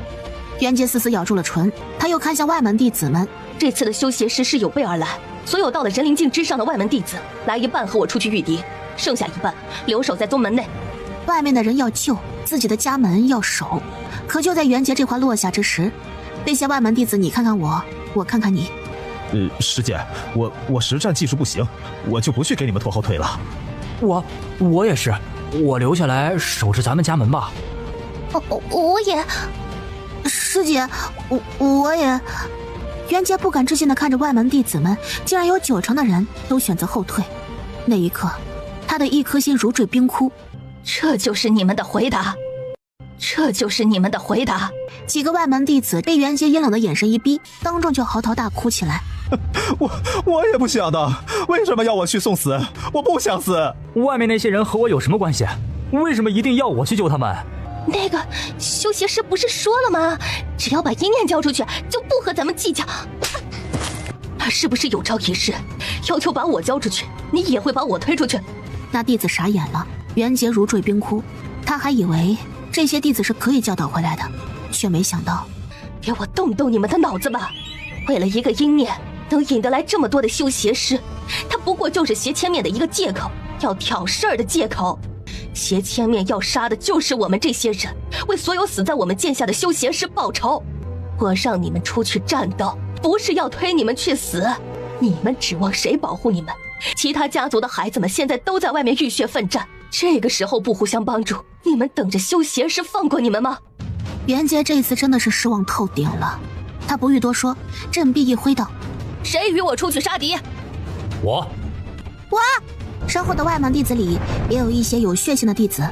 袁杰死死咬住了唇，他又看向外门弟子们，这次的修邪师是有备而来，所有到了人灵境之上的外门弟子，来一半和我出去御敌，剩下一半留守在宗门内。外面的人要救，自己的家门要守。可就在袁杰这话落下之时，那些外门弟子你看看我，我看看你。师姐，我实战技术不行，我就不去给你们拖后腿了。我也是，我留下来守着咱们家门吧。我也，师姐，我也。袁杰不敢置信地看着外门弟子们，竟然有90%的人都选择后退。那一刻，他的一颗心如坠冰窟。这就是你们的回答，这就是你们的回答。几个外门弟子被袁杰阴冷的眼神一逼，当众就嚎啕大哭起来。我也不想的，为什么要我去送死？我不想死。外面那些人和我有什么关系？为什么一定要我去救他们？那个修邪师不是说了吗？只要把阴念交出去，就不和咱们计较。他是不是有朝一日要求把我交出去，你也会把我推出去？那弟子傻眼了，袁杰如坠冰窟，他还以为这些弟子是可以教导回来的，却没想到。给我动动你们的脑子吧！为了一个阴念，能引得来这么多的修邪师，他不过就是邪千面的一个借口，要挑事儿的借口。邪千面要杀的就是我们这些人，为所有死在我们剑下的修邪师报仇。我让你们出去战斗，不是要推你们去死，你们指望谁保护你们？其他家族的孩子们现在都在外面浴血奋战，这个时候不互相帮助，你们等着修邪师放过你们吗？袁杰这次真的是失望透顶了，他不欲多说，振臂一挥道：“谁与我出去杀敌？”我。身后的外门弟子里也有一些有血性的弟子，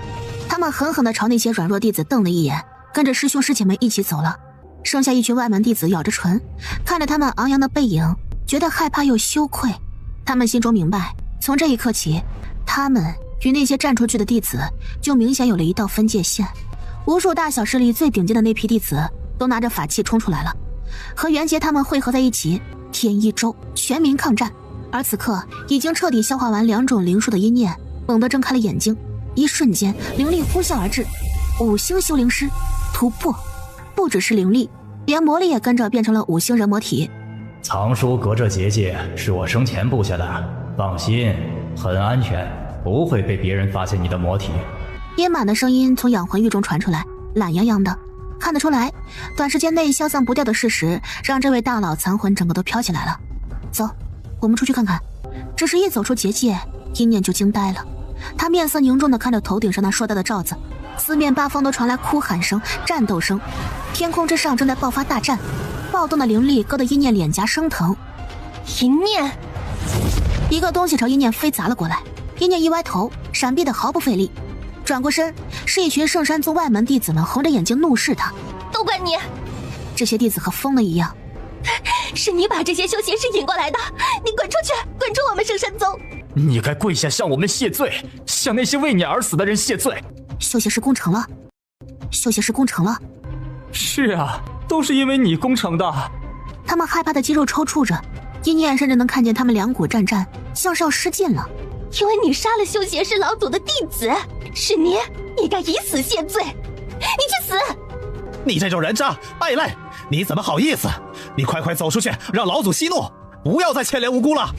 他们狠狠地朝那些软弱弟子瞪了一眼，跟着师兄师姐们一起走了。剩下一群外门弟子咬着唇，看着他们昂扬的背影，觉得害怕又羞愧。他们心中明白，从这一刻起，他们与那些站出去的弟子就明显有了一道分界线。无数大小势力最顶尖的那批弟子都拿着法器冲出来了，和袁杰他们汇合在一起，天一州全民抗战。而此刻已经彻底消化完2种灵术的阴念，猛地睁开了眼睛，一瞬间灵力呼啸而至，5星修灵师突破。不只是灵力，连魔力也跟着变成了5星人魔体。藏书阁这结界是我生前布下的，放心，很安全，不会被别人发现你的魔体。阴满的声音从养魂玉中传出来，懒洋洋的，看得出来，短时间内消散不掉的事实让这位大佬残魂整个都飘起来了。走，我们出去看看。只是一走出结界，阴念就惊呆了，他面色凝重地看着头顶上那硕大的罩子，四面八方都传来哭喊声、战斗声，天空之上正在爆发大战，暴动的灵力割得阴念脸颊生疼。阴念，一个东西朝阴念飞砸了过来，阴念一歪头，闪避得毫不费力。转过身，是一群圣山宗外门弟子们红着眼睛怒视他。都怪你！这些弟子和疯了一样。是你把这些修邪师引过来的，你滚出去，滚出我们圣山宗！你该跪下向我们谢罪，向那些为你而死的人谢罪。修邪师攻城了，修邪师攻城了。是啊，都是因为你攻城的。他们害怕的肌肉抽搐着，阴念甚至能看见他们两股战战，像是要失禁了。因为你杀了修邪师老祖的弟子，是你该以死谢罪，你去死！你这种人渣败类，你怎么好意思？你快走出去，让老祖息怒，不要再牵连无辜了。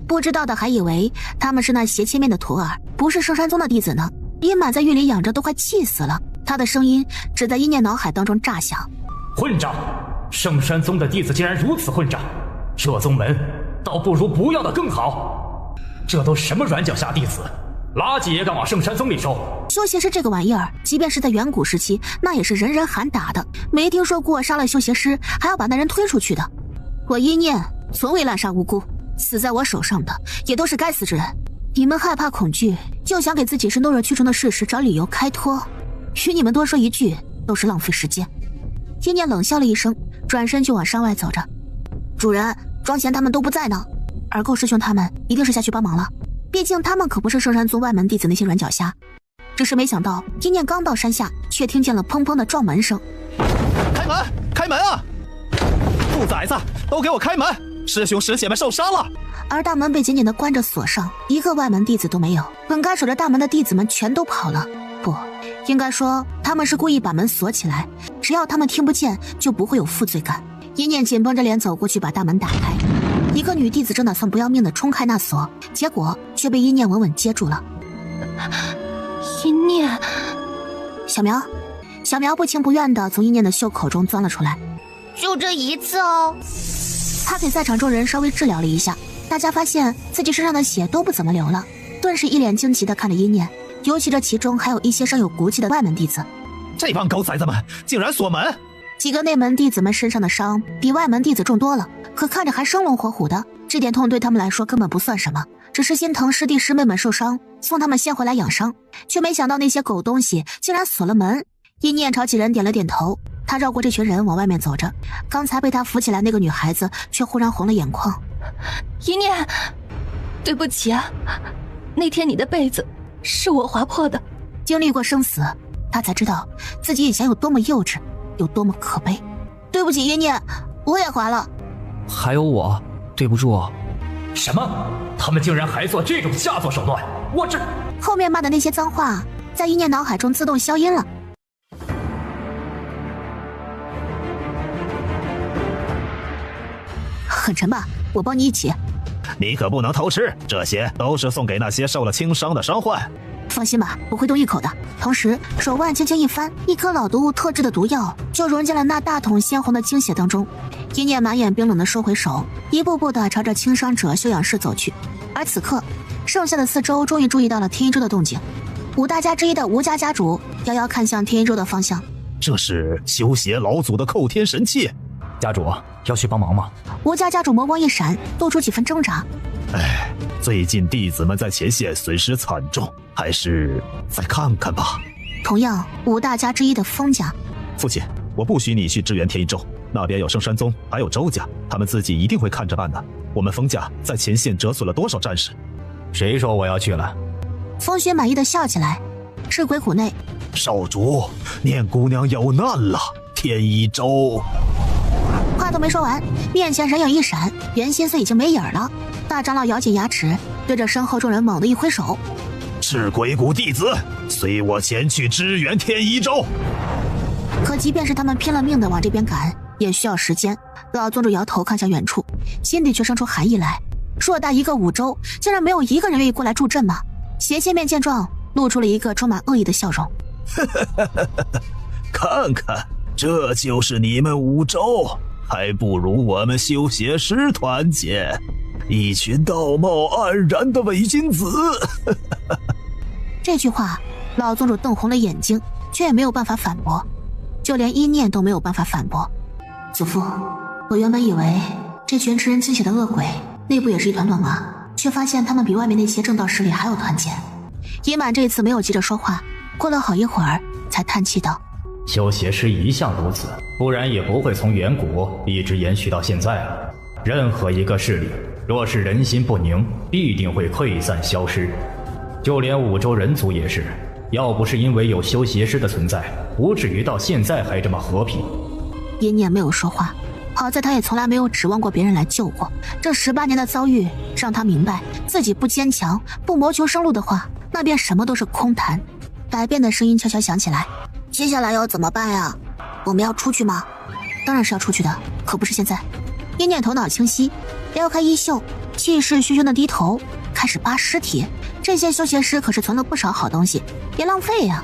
不知道的还以为他们是那邪切面的徒儿，不是圣山宗的弟子呢。阴满在狱里养着都快气死了，他的声音只在阴念脑海当中炸响。混账！圣山宗的弟子竟然如此混账，这宗门倒不如不要的更好。这都什么软脚虾弟子，垃圾也敢往圣山宗里收！修邪师这个玩意儿，即便是在远古时期，那也是人人喊打的，没听说过杀了修邪师还要把那人推出去的。我阴念从未滥杀无辜，死在我手上的也都是该死之人。你们害怕恐惧，就想给自己是懦弱屈从的事实找理由开脱，与你们多说一句都是浪费时间。阴念冷笑了一声，转身就往山外走着。主人，庄贤他们都不在呢，尔寇师兄他们一定是下去帮忙了，毕竟他们可不是圣山宗外门弟子那些软脚虾。只是没想到阴念刚到山下，却听见了砰砰的撞门声。开门，开门啊！兔崽子，都给我开门！师兄师姐们受伤了。而大门被紧紧地关着锁上，一个外门弟子都没有。本该守着大门的弟子们全都跑了，不应该说他们是故意把门锁起来，只要他们听不见就不会有负罪感。阴念紧绷着脸走过去把大门打开，一个女弟子正打算不要命地冲开那锁，结果却被阴念稳稳接住了。阴念，小苗不情不愿地从阴念的袖口中钻了出来。就这一次哦。他给在场众人稍微治疗了一下，大家发现自己身上的血都不怎么流了，顿时一脸惊奇地看着阴念，尤其这其中还有一些尚有骨气的外门弟子。这帮狗崽子们竟然锁门！几个内门弟子们身上的伤比外门弟子重多了，可看着还生龙活虎的，这点痛对他们来说根本不算什么，只是心疼师弟师妹们受伤，送他们先回来养伤，却没想到那些狗东西竟然锁了门。阴念朝几人点了点头，他绕过这群人往外面走着，刚才被他扶起来那个女孩子却忽然红了眼眶。阴念，对不起啊，那天你的被子是我划破的。经历过生死，他才知道自己以前有多么幼稚，有多么可悲。对不起阴念，我也划了。还有我，对不住。什么？他们竟然还做这种下作手段！我这……后面骂的那些脏话在阴念脑海中自动消音了。很沉吧，我帮你一起。你可不能偷吃，这些都是送给那些受了轻伤的伤患。放心吧，我会动一口的。同时手腕轻轻一翻，一颗老毒物特制的毒药就融进了那大桶鲜红的精血当中。阴念满眼冰冷的收回手，一步步的朝着轻伤者休养室走去。而此刻剩下的4周终于注意到了天一州的动静，5大家之一的吴家家主遥遥看向天一州的方向。这是修邪老祖的扣天神器。家主要去帮忙吗？吴家家主眸光一闪，露出几分挣扎。最近弟子们在前线损失惨重，还是再看看吧。同样5大家之一的封家，父亲，我不许你去支援天一州，那边有圣山宗，还有周家，他们自己一定会看着办的。我们封家在前线折损了多少战士？谁说我要去了？风雪满意的笑起来。赤鬼谷内，少主，念姑娘有难了，天一州。话都没说完，面前人影一闪，袁心思已经没影了。大长老咬紧牙齿，对着身后众人猛地一挥手：“赤鬼谷弟子，随我前去支援天一州。”可即便是他们拼了命的往这边赶，也需要时间。老宗主摇头看向远处，心底却生出寒意来。偌大一个五州，竟然没有一个人愿意过来助阵吗？邪仙面见状，露出了一个充满恶意的笑容。看看，这就是你们五州，还不如我们修邪师团结，一群道貌岸然的伪君子。这句话，老宗主瞪红了眼睛，却也没有办法反驳，就连一念都没有办法反驳。祖父，我原本以为这群吃人精血的恶鬼内部也是一团乱麻，却发现他们比外面那些正道势力还要团结。尹满这次没有急着说话，过了好一会儿才叹气道：修邪师一向如此，不然也不会从远古一直延续到现在了。任何一个势力若是人心不宁，必定会溃散消失。就连五州人族也是，要不是因为有修邪师的存在，不至于到现在还这么和平。尹念没有说话，好在他也从来没有指望过别人来救过。这18年的遭遇让他明白，自己不坚强，不谋求生路的话，那便什么都是空谈。百变的声音悄悄响起来：接下来要怎么办呀？我们要出去吗？当然是要出去的，可不是现在。尹念头脑清晰，撩开衣袖，气势汹汹的低头，开始扒尸体。这些修邪师可是存了不少好东西，别浪费呀。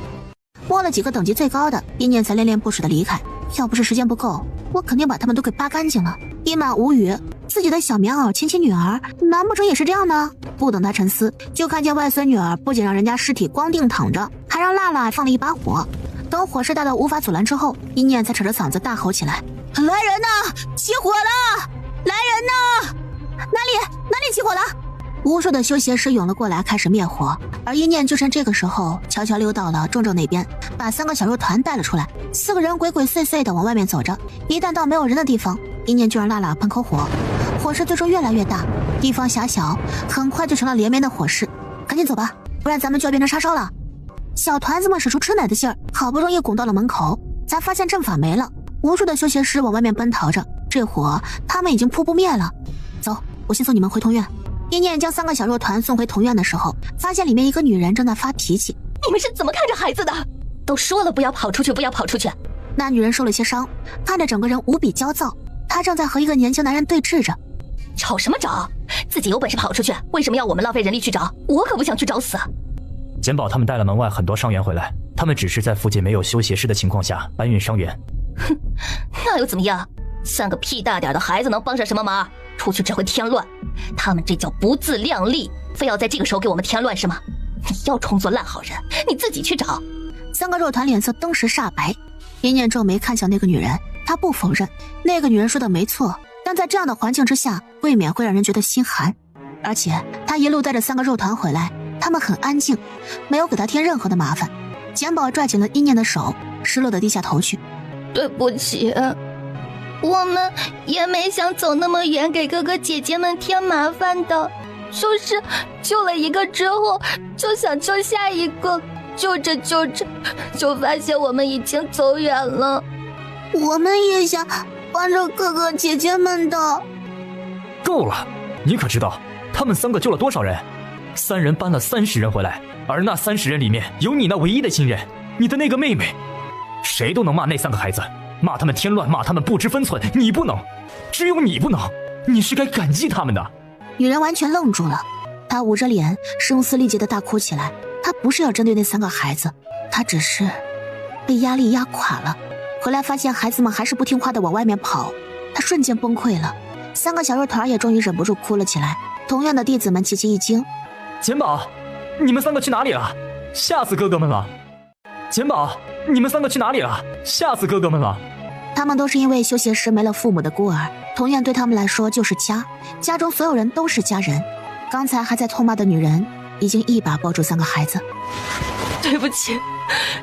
摸了几个等级最高的，尹念才恋恋不舍的离开。要不是时间不够，我肯定把他们都给扒干净了。尹满无语，自己的小棉袄亲女儿，难不成也是这样呢？不等他沉思，就看见外孙女儿不仅让人家尸体光腚躺着，还让辣辣放了一把火。等火势大到无法阻拦之后，尹念才扯着嗓子大吼起来：来人呐！起火了！来人呐！哪里起火了？无数的修邪师涌了过来，开始灭火。而一念就趁这个时候，悄悄溜到了重症那边，把3个小肉团带了出来。4个人鬼鬼祟祟的往外面走着，一旦到没有人的地方，一念就让辣辣喷口火。火势最终越来越大，地方狭小，很快就成了连绵的火势。赶紧走吧，不然咱们就要变成沙烧了。小团子们使出吃奶的劲儿，好不容易拱到了门口，才发现阵法没了。无数的修邪师往外面奔逃着，这火他们已经扑不灭了。走，我先送你们回同院。一念将3个小肉团送回同院的时候，发现里面一个女人正在发脾气。你们是怎么看着孩子的？都说了不要跑出去，不要跑出去。那女人受了些伤，看着整个人无比焦躁，她正在和一个年轻男人对峙着。吵什么吵？自己有本事跑出去，为什么要我们浪费人力去找？我可不想去找死。简宝他们带了门外很多伤员回来，他们只是在附近没有修邪师的情况下搬运伤员。哼，那又怎么样？3个屁大点的孩子能帮上什么忙？出去只会添乱，他们这叫不自量力，非要在这个时候给我们添乱是吗？你要充作烂好人，你自己去找。3个肉团脸色登时煞白，一念皱眉看向那个女人，他不否认那个女人说的没错，但在这样的环境之下，未免会让人觉得心寒。而且他一路带着3个肉团回来，他们很安静，没有给他添任何的麻烦。简宝拽紧了一念的手，失落的低下头去。对不起，我们也没想走那么远给哥哥姐姐们添麻烦的，就是救了一个之后就想救下一个，救着就发现我们已经走远了。我们也想帮着哥哥姐姐们的。够了，你可知道他们3个救了多少人？3人搬了30人回来，而那30人里面有你那唯一的亲人，你的那个妹妹。谁都能骂那3个孩子，骂他们添乱，骂他们不知分寸，你不能，只有你不能，你是该感激他们的。女人完全愣住了，她捂着脸声嘶力竭地大哭起来。她不是要针对那3个孩子，她只是被压力压垮了。回来发现孩子们还是不听话地往外面跑，她瞬间崩溃了。3个小肉团也终于忍不住哭了起来。同院的弟子们齐齐一惊：简宝，你们3个去哪里了？吓死哥哥们了！简宝，你们3个去哪里了？吓死哥哥们了！他们都是因为修邪师没了父母的孤儿，同院对他们来说就是家，家中所有人都是家人。刚才还在痛骂的女人已经一把抱住3个孩子。对不起，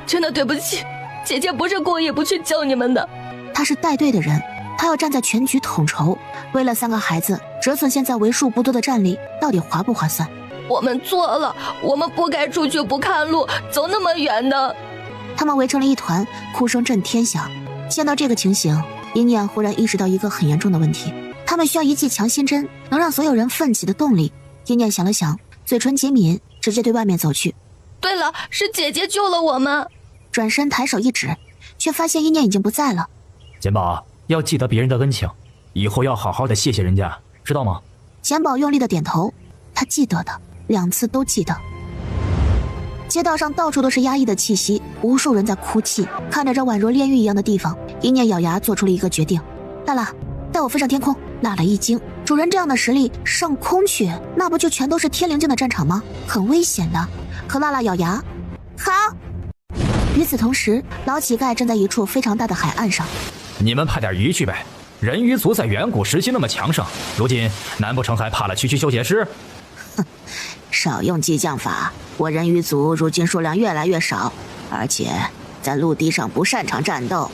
真的对不起，姐姐不是故意不去救你们的。她是带队的人，她要站在全局统筹，为了3个孩子折损现在为数不多的战力，到底划不划算？我们错了，我们不该出去不看路，走那么远的。他们围成了一团，哭声震天响。见到这个情形，尹念忽然意识到一个很严重的问题，他们需要一剂强心针，能让所有人奋起的动力。尹念想了想，嘴唇紧抿，直接对外面走去。对了，是姐姐救了我们。转身抬手一指，却发现意念已经不在了。简宝，要记得别人的恩情，以后要好好的谢谢人家，知道吗？简宝用力的点头，他记得的，2次都记得。街道上到处都是压抑的气息，无数人在哭泣。看着这宛如炼狱一样的地方，一念咬牙做出了一个决定：娜拉，带我飞上天空。娜拉一惊，主人这样的实力上空去，那不就全都是天灵境的战场吗？很危险的。可娜拉咬牙，好。与此同时，老乞丐站在一处非常大的海岸上。你们派点鱼去呗，人鱼族在远古时期那么强盛，如今难不成还怕了区区修邪师？哼，少用激将法，我人鱼族如今数量越来越少，而且在陆地上不擅长战斗。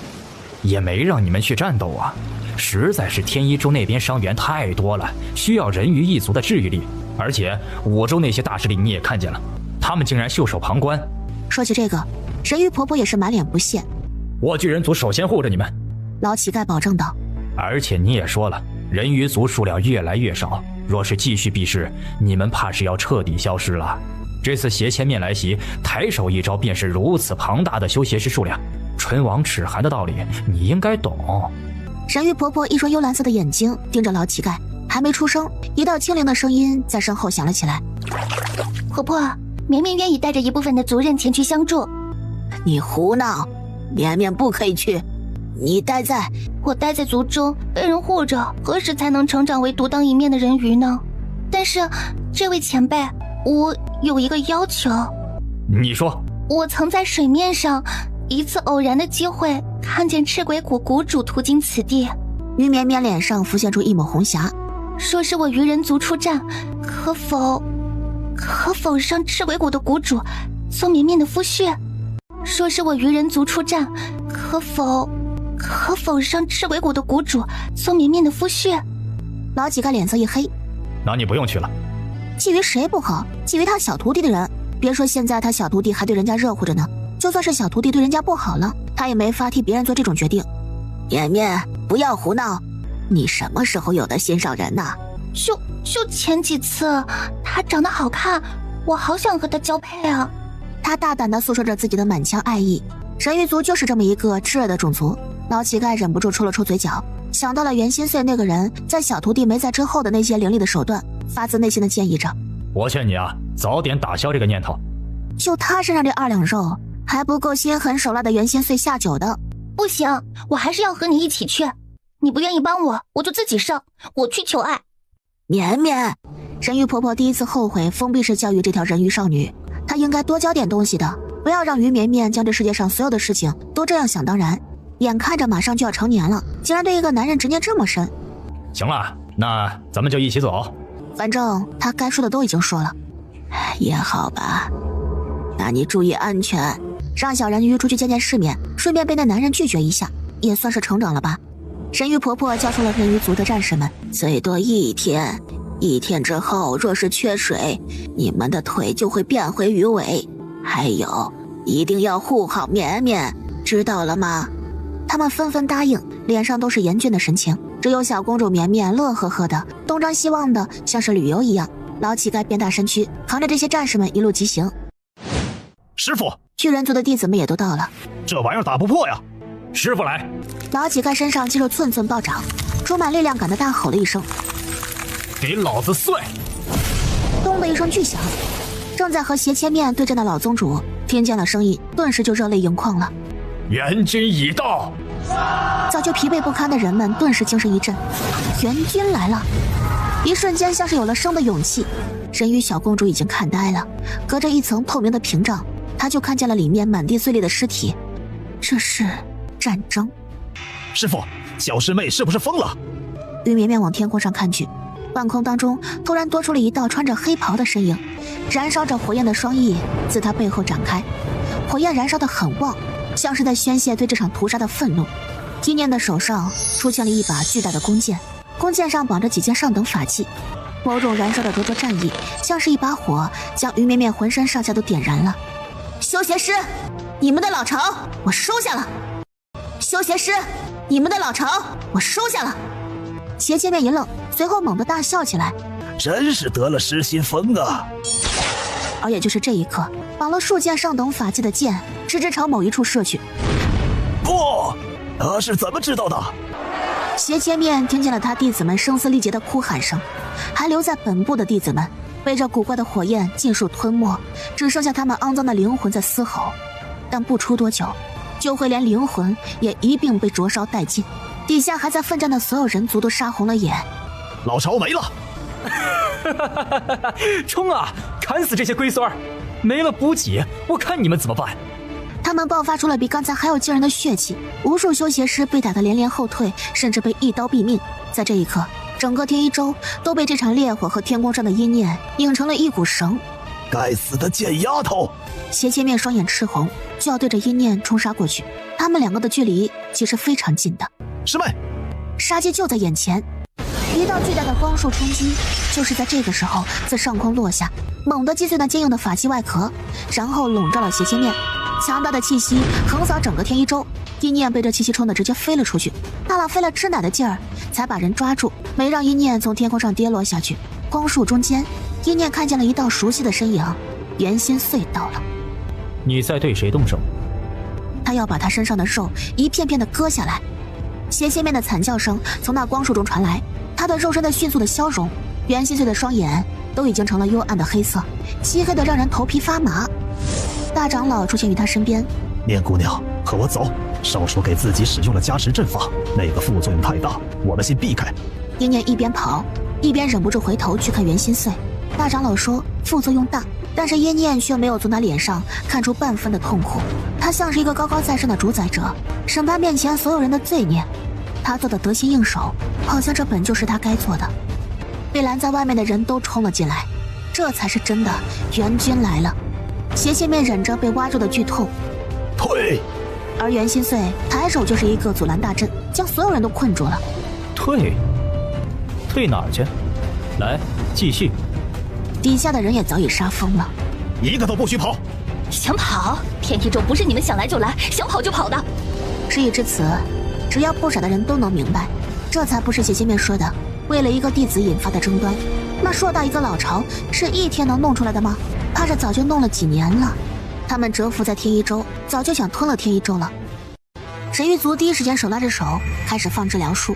也没让你们去战斗啊，实在是天一州那边伤员太多了，需要人鱼一族的治愈力。而且5州那些大势力你也看见了，他们竟然袖手旁观。说起这个，人鱼婆婆也是满脸不屑。我巨人族首先护着你们，老乞丐保证道。而且你也说了，人鱼族数量越来越少，若是继续避世，你们怕是要彻底消失了。这次邪千面来袭，抬手一招便是如此庞大的修邪师数量，唇亡齿寒的道理你应该懂。人鱼婆婆一双幽蓝色的眼睛盯着老乞丐，还没出声，一道清灵的声音在身后响了起来：婆婆，绵绵愿意带着一部分的族人前去相助。你胡闹，绵绵不可以去，我待在族中被人护着，何时才能成长为独当一面的人鱼呢？但是这位前辈，我有一个要求。你说。我曾在水面上一次偶然的机会看见赤鬼谷谷主途经此地。于绵绵脸上浮现出一抹红霞，说是我鱼人族出战，可否让赤鬼谷的谷主做绵绵的夫婿？说是我鱼人族出战，可否让赤鬼谷的谷主做绵绵的夫婿？老乞丐脸色一黑，那你不用去了。觊觎谁不好？觊觎他小徒弟的人，别说现在他小徒弟还对人家热乎着呢，就算是小徒弟对人家不好了，他也没法替别人做这种决定。绵绵，不要胡闹，你什么时候有的心上人呢？就前几次，他长得好看，我好想和他交配啊。他大胆地诉说着自己的满腔爱意。人鱼族就是这么一个炽热的种族。老乞丐忍不住抽了抽嘴角，想到了袁心碎那个人在小徒弟没在之后的那些凌厉的手段，发自内心的建议着：我劝你啊，早点打消这个念头。就他身上这2两肉，还不够心狠手辣的袁心碎下酒的。不行，我还是要和你一起去。你不愿意帮我，我就自己上，我去求爱。绵绵，人鱼婆婆第一次后悔封闭式教育这条人鱼少女，她应该多教点东西的，不要让于绵绵将这世界上所有的事情都这样想当然。眼看着马上就要成年了，竟然对一个男人执念这么深。行了，那咱们就一起走。反正他该说的都已经说了。也好吧，那你注意安全，让小人鱼出去见见世面，顺便被那男人拒绝一下，也算是成长了吧。人鱼婆婆教出了人鱼族的战士们，最多1天，1天之后若是缺水，你们的腿就会变回鱼尾。还有，一定要护好绵绵，知道了吗？他们纷纷答应，脸上都是严峻的神情。只有小公主绵绵乐呵呵的，东张西望的，像是旅游一样。老乞丐变大身躯，扛着这些战士们一路疾行。师傅，巨人族的弟子们也都到了。这玩意儿打不破呀！师傅来！老乞丐身上肌肉寸寸暴涨，充满力量感的大吼了一声：“给老子碎！”咚的一声巨响，正在和邪千面对战的老宗主听见了声音，顿时就热泪盈眶了。援军已到！早就疲惫不堪的人们顿时精神一振，援军来了！一瞬间像是有了生的勇气。人鱼小公主已经看呆了，隔着一层透明的屏障，她就看见了里面满地碎裂的尸体。这是战争。师傅，小师妹是不是疯了？于绵绵往天空上看去，半空当中突然多出了一道穿着黑袍的身影，燃烧着火焰的双翼自她背后展开，火焰燃烧得很旺，像是在宣泄对这场屠杀的愤怒。纪念的手上出现了一把巨大的弓箭，弓箭上绑着几件上等法器，某种燃烧的灼灼战意，像是一把火，将于绵绵浑身上下都点燃了。修邪师，你们的老巢我收下了。修邪师，你们的老巢我收下了。邪千面一愣，随后猛地大笑起来，真是得了失心疯啊！而也就是这一刻，绑了数件上等法器的箭直直朝某一处射去。不！他是怎么知道的？斜切面听见了他弟子们声嘶力竭的哭喊声，还留在本部的弟子们被这古怪的火焰尽数吞没，只剩下他们肮脏的灵魂在嘶吼。但不出多久，就会连灵魂也一并被灼烧殆尽。底下还在奋战的所有人族都杀红了眼。老巢没了！冲啊！砍死这些龟孙儿！没了补给，我看你们怎么办！他们爆发出了比刚才还要惊人的血气，无数修邪师被打得连连后退，甚至被一刀毙命。在这一刻，整个天一州都被这场烈火和天空上的阴念拧成了一股绳。该死的贱丫头！斜切面双眼赤红，就要对着阴念冲杀过去。他们两个的距离其实非常近的。师妹，杀机就在眼前。一道巨大的光束冲击，就是在这个时候自上空落下，猛地击碎那坚硬的法器外壳，然后笼罩了斜切面。强大的气息横扫整个天一州，阴念被这气息冲得直接飞了出去。大佬费了吃奶的劲儿，才把人抓住，没让阴念从天空上跌落下去。光束中间，阴念看见了一道熟悉的身影，袁心碎到了。你在对谁动手？他要把他身上的肉一片片的割下来。斜切面的惨叫声从那光束中传来，他的肉身在迅速的消融，袁心碎的双眼都已经成了幽暗的黑色，漆黑的让人头皮发麻。大长老出现于他身边，念姑娘，和我走。少说给自己使用了加持阵法，那个副作用太大，我们先避开。阴念一边跑，一边忍不住回头去看袁心碎。大长老说副作用大，但是阴念却没有从他脸上看出半分的痛苦。他像是一个高高在上的主宰者，审判面前所有人的罪孽。他做的得心应手，好像这本就是他该做的。被拦在外面的人都冲了进来，这才是真的援军来了。斜切面忍着被挖住的剧痛，退。而袁心碎抬手就是一个阻拦大阵，将所有人都困住了。退哪儿去？来，继续。底下的人也早已杀疯了，一个都不许跑！想跑？天一州不是你们想来就来，想跑就跑的。事已至此，只要不傻的人都能明白，这才不是斜切面说的为了一个弟子引发的争端。那硕大一个老巢是一天能弄出来的吗？怕是早就弄了几年了。他们蛰伏在天一州，早就想吞了天一州了。神域族第一时间手拉着手开始放治疗术，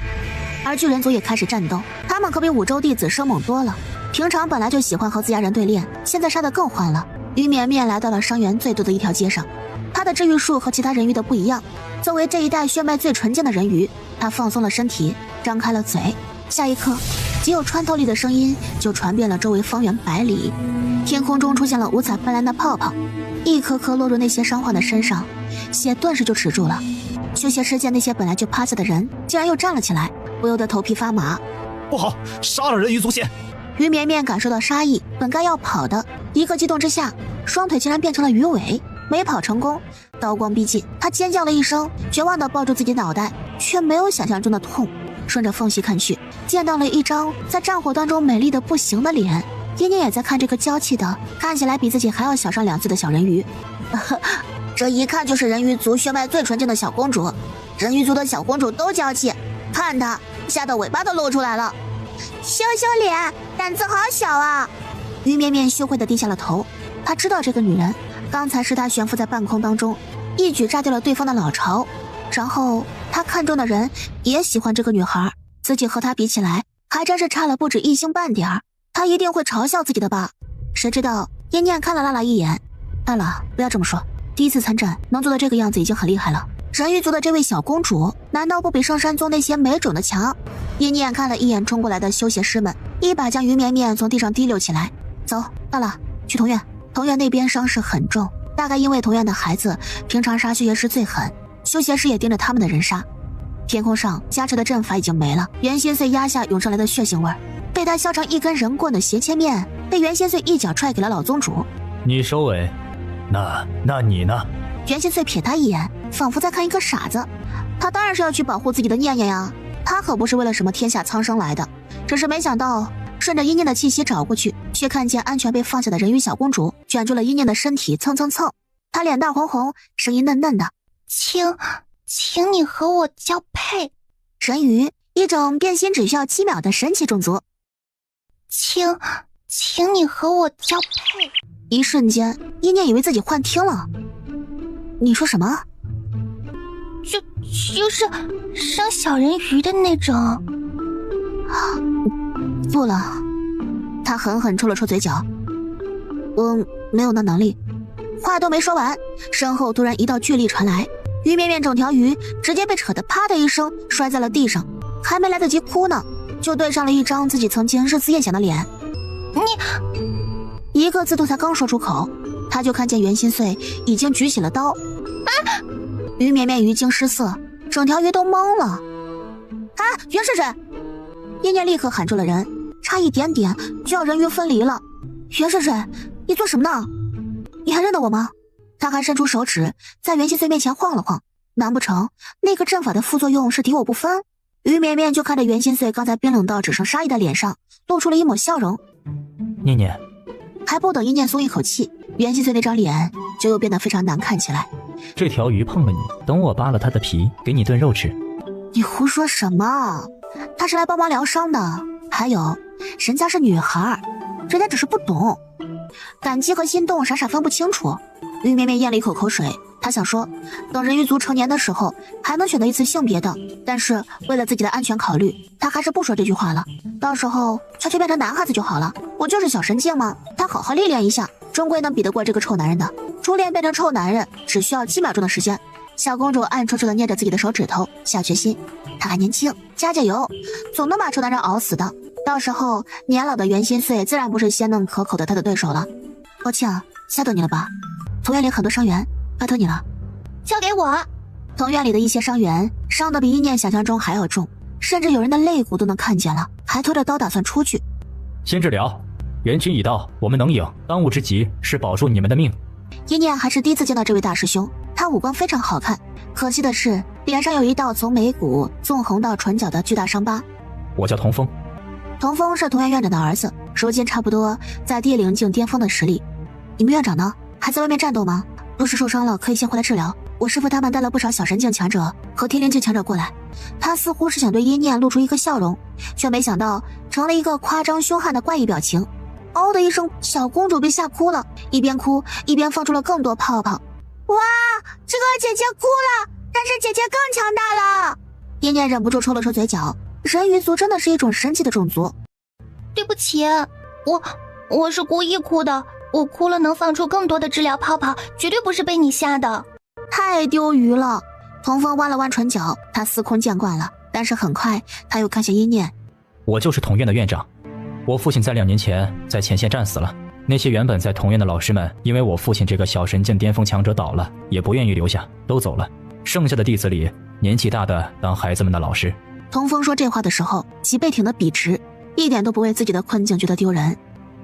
而巨人族也开始战斗。他们可比五州弟子生猛多了。平常本来就喜欢和自家人对练，现在杀得更欢了。于绵绵来到了伤员最多的一条街上，他的治愈术和其他人鱼的不一样。作为这一代血脉最纯净的人鱼，他放松了身体，张开了嘴。下一刻，极有穿透力的声音就传遍了周围方圆100里。天空中出现了五彩斑斓的泡泡，一颗颗落入那些伤患的身上，血顿时就止住了。修邪师见那些本来就趴下的人竟然又站了起来，不由得头皮发麻。不好，杀了人鱼族先！于绵绵感受到杀意，本该要跑的，一个激动之下，双腿竟然变成了鱼尾，没跑成功。刀光逼近，他尖叫了一声，绝望地抱住自己脑袋，却没有想象中的痛。顺着缝隙看去，见到了一张在战火当中美丽的不行的脸。阴念也在看这个娇气的，看起来比自己还要小上2岁的小人鱼。这一看就是人鱼族血脉最纯净的小公主。人鱼族的小公主都娇气，看她吓得尾巴都露出来了。羞羞脸，胆子好小啊！于绵绵羞愧地低下了头。他知道这个女人刚才是他悬浮在半空当中，一举炸掉了对方的老巢。然后他看中的人也喜欢这个女孩，自己和她比起来，还真是差了不止1星半点儿。他一定会嘲笑自己的吧？谁知道阴念看了拉拉一眼，大佬不要这么说，第一次参战能做到这个样子已经很厉害了。人鱼族的这位小公主难道不比圣山宗那些没种的强？阴念看了一眼冲过来的修邪师们，一把将于绵绵从地上提溜起来。走，大佬去桐院，桐院那边伤势很重，大概因为桐院的孩子平常杀修邪师最狠，修邪师也盯着他们的人杀。天空上加持的阵法已经没了，袁心碎压下涌上来的血腥味儿，被他削成一根人棍的斜切面被袁心碎一脚踹给了老宗主。你收尾，那你呢？袁心碎瞥他一眼，仿佛在看一个傻子。他当然是要去保护自己的念念呀，他可不是为了什么天下苍生来的。只是没想到顺着阴念的气息找过去，却看见安全被放下的人鱼小公主卷住了阴念的身体，蹭蹭蹭。她脸蛋红红，声音嫩嫩的，请你和我交配。人鱼，一种变心只需要7秒的神奇种族。请你和我交配。一瞬间，阴念以为自己幻听了。你说什么？就是生小人鱼的那种。不了，他狠狠抽了抽嘴角。没有那能力。话都没说完，身后突然一道巨力传来，鱼绵绵整条鱼直接被扯得啪的一声摔在了地上，还没来得及哭呢，就对上了一张自己曾经日思夜想的脸。一个字都才刚说出口，他就看见袁心碎已经举起了刀。鱼绵绵鱼惊失色，整条鱼都懵了。袁是谁？叶念立刻喊住了人，差一点点就要人鱼分离了。袁是谁？你做什么呢？你还认得我吗？他还伸出手指在袁心碎面前晃了晃，难不成那个阵法的副作用是敌我不分？于绵绵就看着袁心碎刚才冰冷到只剩杀意的脸上露出了一抹笑容。念念，还不等一念松一口气，袁心碎那张脸就又变得非常难看起来。这条鱼碰了你，等我扒了它的皮给你炖肉吃。你胡说什么？他是来帮忙疗伤的，还有人家是女孩，人家只是不懂，感激和心动傻傻分不清楚。于绵绵咽了一口口水，他想说等人鱼族成年的时候还能选择一次性别的，但是为了自己的安全考虑，他还是不说这句话了，到时候他就变成男孩子就好了。我就是小神境嘛，他好好历练一下，终归能比得过这个臭男人的。初恋变成臭男人只需要7秒钟的时间。小公主暗戳戳地捏着自己的手指头，下决心她还年轻，加油，总能把臭男人熬死的。到时候年老的袁心碎自然不是鲜嫩可口的他的对手了。抱歉吓到你了吧？同院里很多伤员，拜托你了。交给我。同院里的一些伤员伤得比一念想象中还要重，甚至有人的肋骨都能看见了，还拖着刀打算出去。先治疗，援军已到，我们能赢，当务之急是保住你们的命。一念还是第一次见到这位大师兄，他五官非常好看，可惜的是脸上有一道从眉骨纵横到唇角的巨大伤疤。我叫童风。童风是同院院长的儿子，如今差不多在地灵境巅峰的实力。你们院长呢？还在外面战斗吗？若是受伤了可以先回来治疗，我师父他们带了不少小神境强者和天灵境强者过来。他似乎是想对一念露出一个笑容，却没想到成了一个夸张凶悍的怪异表情。嗷的一声，小公主被吓哭了，一边哭一边放出了更多泡泡。哇，这个姐姐哭了，但是姐姐更强大了。一念忍不住抽了抽嘴角，人鱼族真的是一种神奇的种族。对不起，我是故意哭的，我哭了能放出更多的治疗泡泡，绝对不是被你吓的。太丢鱼了。童风弯了弯唇角，他司空见惯了，但是很快他又看向一念。我就是同院的院长，我父亲在2年前在前线战死了，那些原本在同院的老师们因为我父亲这个小神境巅峰强者倒了，也不愿意留下，都走了，剩下的弟子里年纪大的当孩子们的老师。童风说这话的时候脊背挺得笔直，一点都不为自己的困境觉得丢人。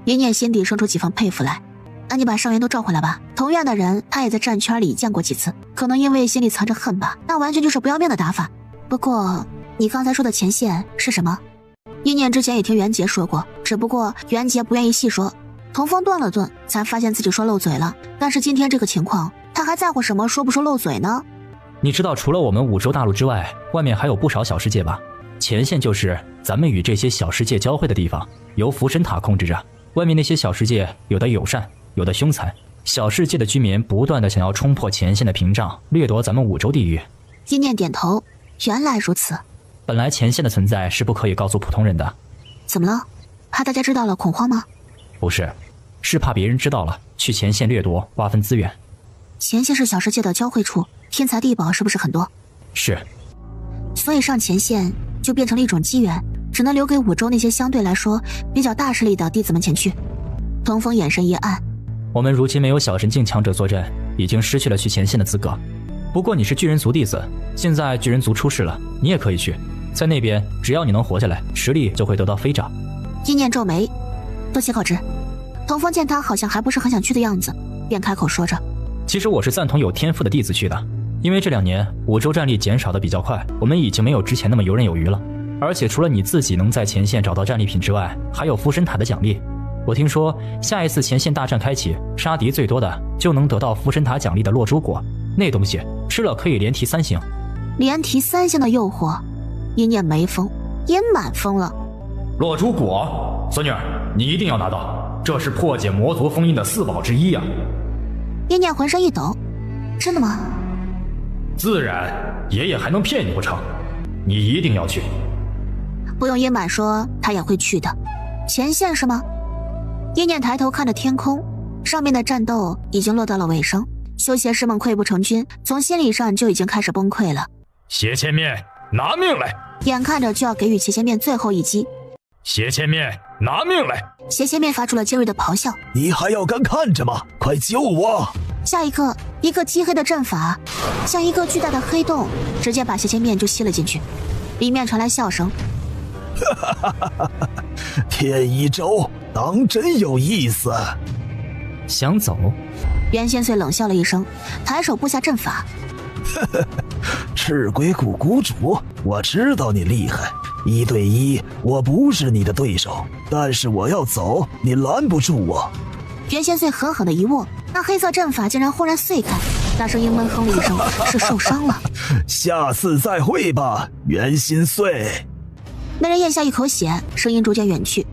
一念心底生出几分佩服来。那你把伤员都召回来吧，同院的人他也在战圈里见过几次，可能因为心里藏着恨吧，那完全就是不要命的打法。不过你刚才说的前线是什么？一念之前也听袁杰说过，只不过袁杰不愿意细说。童风顿了顿，才发现自己说漏嘴了，但是今天这个情况他还在乎什么说不说漏嘴呢？你知道除了我们五洲大陆之外，外面还有不少小世界吧？前线就是咱们与这些小世界交汇的地方，由福神塔控制着。外面那些小世界有的友善，有的凶残，小世界的居民不断的想要冲破前线的屏障，掠夺咱们五洲地域。一念点头，原来如此。本来前线的存在是不可以告诉普通人的。怎么了？怕大家知道了恐慌吗？不是，是怕别人知道了去前线掠夺瓜分资源。前线是小世界的交汇处，天才地宝是不是很多？是。所以上前线就变成了一种机缘，只能留给五洲那些相对来说比较大势力的弟子们前去。童风眼神一暗，我们如今没有小神境强者坐镇，已经失去了去前线的资格。不过你是巨人族弟子，现在巨人族出事了，你也可以去，在那边只要你能活下来，实力就会得到飞涨。一念皱眉，多谢告知。童风见他好像还不是很想去的样子，便开口说着，其实我是赞同有天赋的弟子去的，因为这2年五洲战力减少的比较快，我们已经没有之前那么游刃有余了。而且除了你自己能在前线找到战利品之外，还有福神塔的奖励。我听说下一次前线大战开启，杀敌最多的就能得到福神塔奖励的落珠果，那东西吃了可以连提3星。连提3星的诱惑，一念眉峰也满疯了。落珠果，孙女儿，你一定要拿到，这是破解魔族封印的4宝之一啊！一念浑身一抖，真的吗？自然，爷爷还能骗你不成？你一定要去。不用殷满说，他也会去的。前线是吗？一念抬头看着天空，上面的战斗已经落到了尾声，修邪师们溃不成军，从心理上就已经开始崩溃了。邪千面，拿命来！眼看着就要给予邪千面最后一击。邪千面，拿命来！邪千面发出了尖锐的咆哮。你还要干看着吗？快救我！下一刻，一个漆黑的阵法像一个巨大的黑洞，直接把邪千面就吸了进去。里面传来笑声。天一周当真有意思。想走？袁仙碎冷笑了一声，抬手布下阵法。赤鬼谷谷主，我知道你厉害，1对1，我不是你的对手，但是我要走，你拦不住我。袁仙碎狠狠的一握，那黑色阵法竟然忽然碎开，大声阴闷哼了一声，是受伤了。下次再会吧，袁心碎。那人咽下一口血，声音逐渐远去。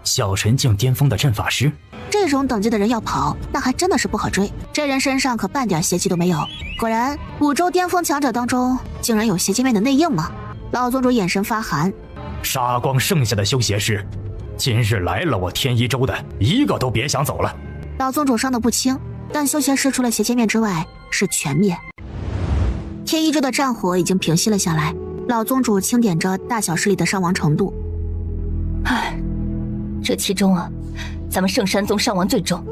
小神境巅峰的阵法师，这种等级的人要跑，那还真的是不好追。这人身上可半点邪气都没有。果然，5州巅峰强者当中竟然有邪界面的内应吗？老宗主眼神发寒。杀光剩下的修邪师，今日来了我天一州的一个都别想走了。老宗主伤得不轻，但修邪师除了邪界面之外是全灭。天一州的战火已经平息了下来。老宗主清点着大小势力的伤亡程度。唉，这其中啊，咱们圣山宗伤亡最重。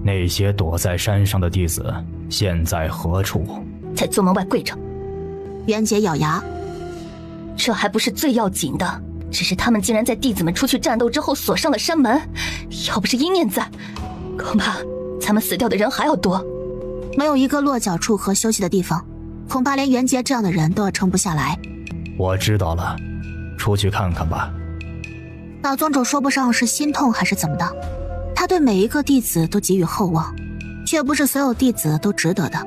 那些躲在山上的弟子现在何处？在宗门外跪着。袁杰咬牙，这还不是最要紧的，只是他们竟然在弟子们出去战斗之后锁上了山门。要不是阴念在，恐怕咱们死掉的人还要多。没有一个落脚处和休息的地方，恐怕连袁杰这样的人都要撑不下来。我知道了，出去看看吧。老宗主说不上是心痛还是怎么的，他对每一个弟子都寄予厚望，却不是所有弟子都值得的。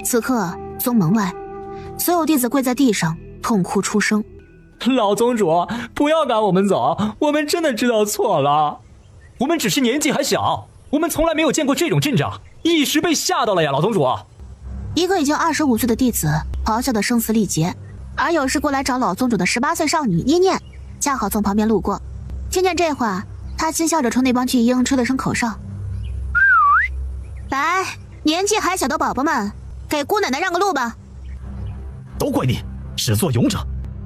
此刻宗门外，所有弟子跪在地上痛哭出声。老宗主，不要赶我们走，我们真的知道错了。我们只是年纪还小，我们从来没有见过这种阵仗，一时被吓到了呀，老宗主。一个已经25岁的弟子咆哮的声嘶力竭，而有事过来找老宗主的18岁少女一念恰好从旁边路过，听见这话，他轻笑着冲那帮巨婴吹了声口哨。来，年纪还小的宝宝们，给姑奶奶让个路吧。都怪你，始作俑者。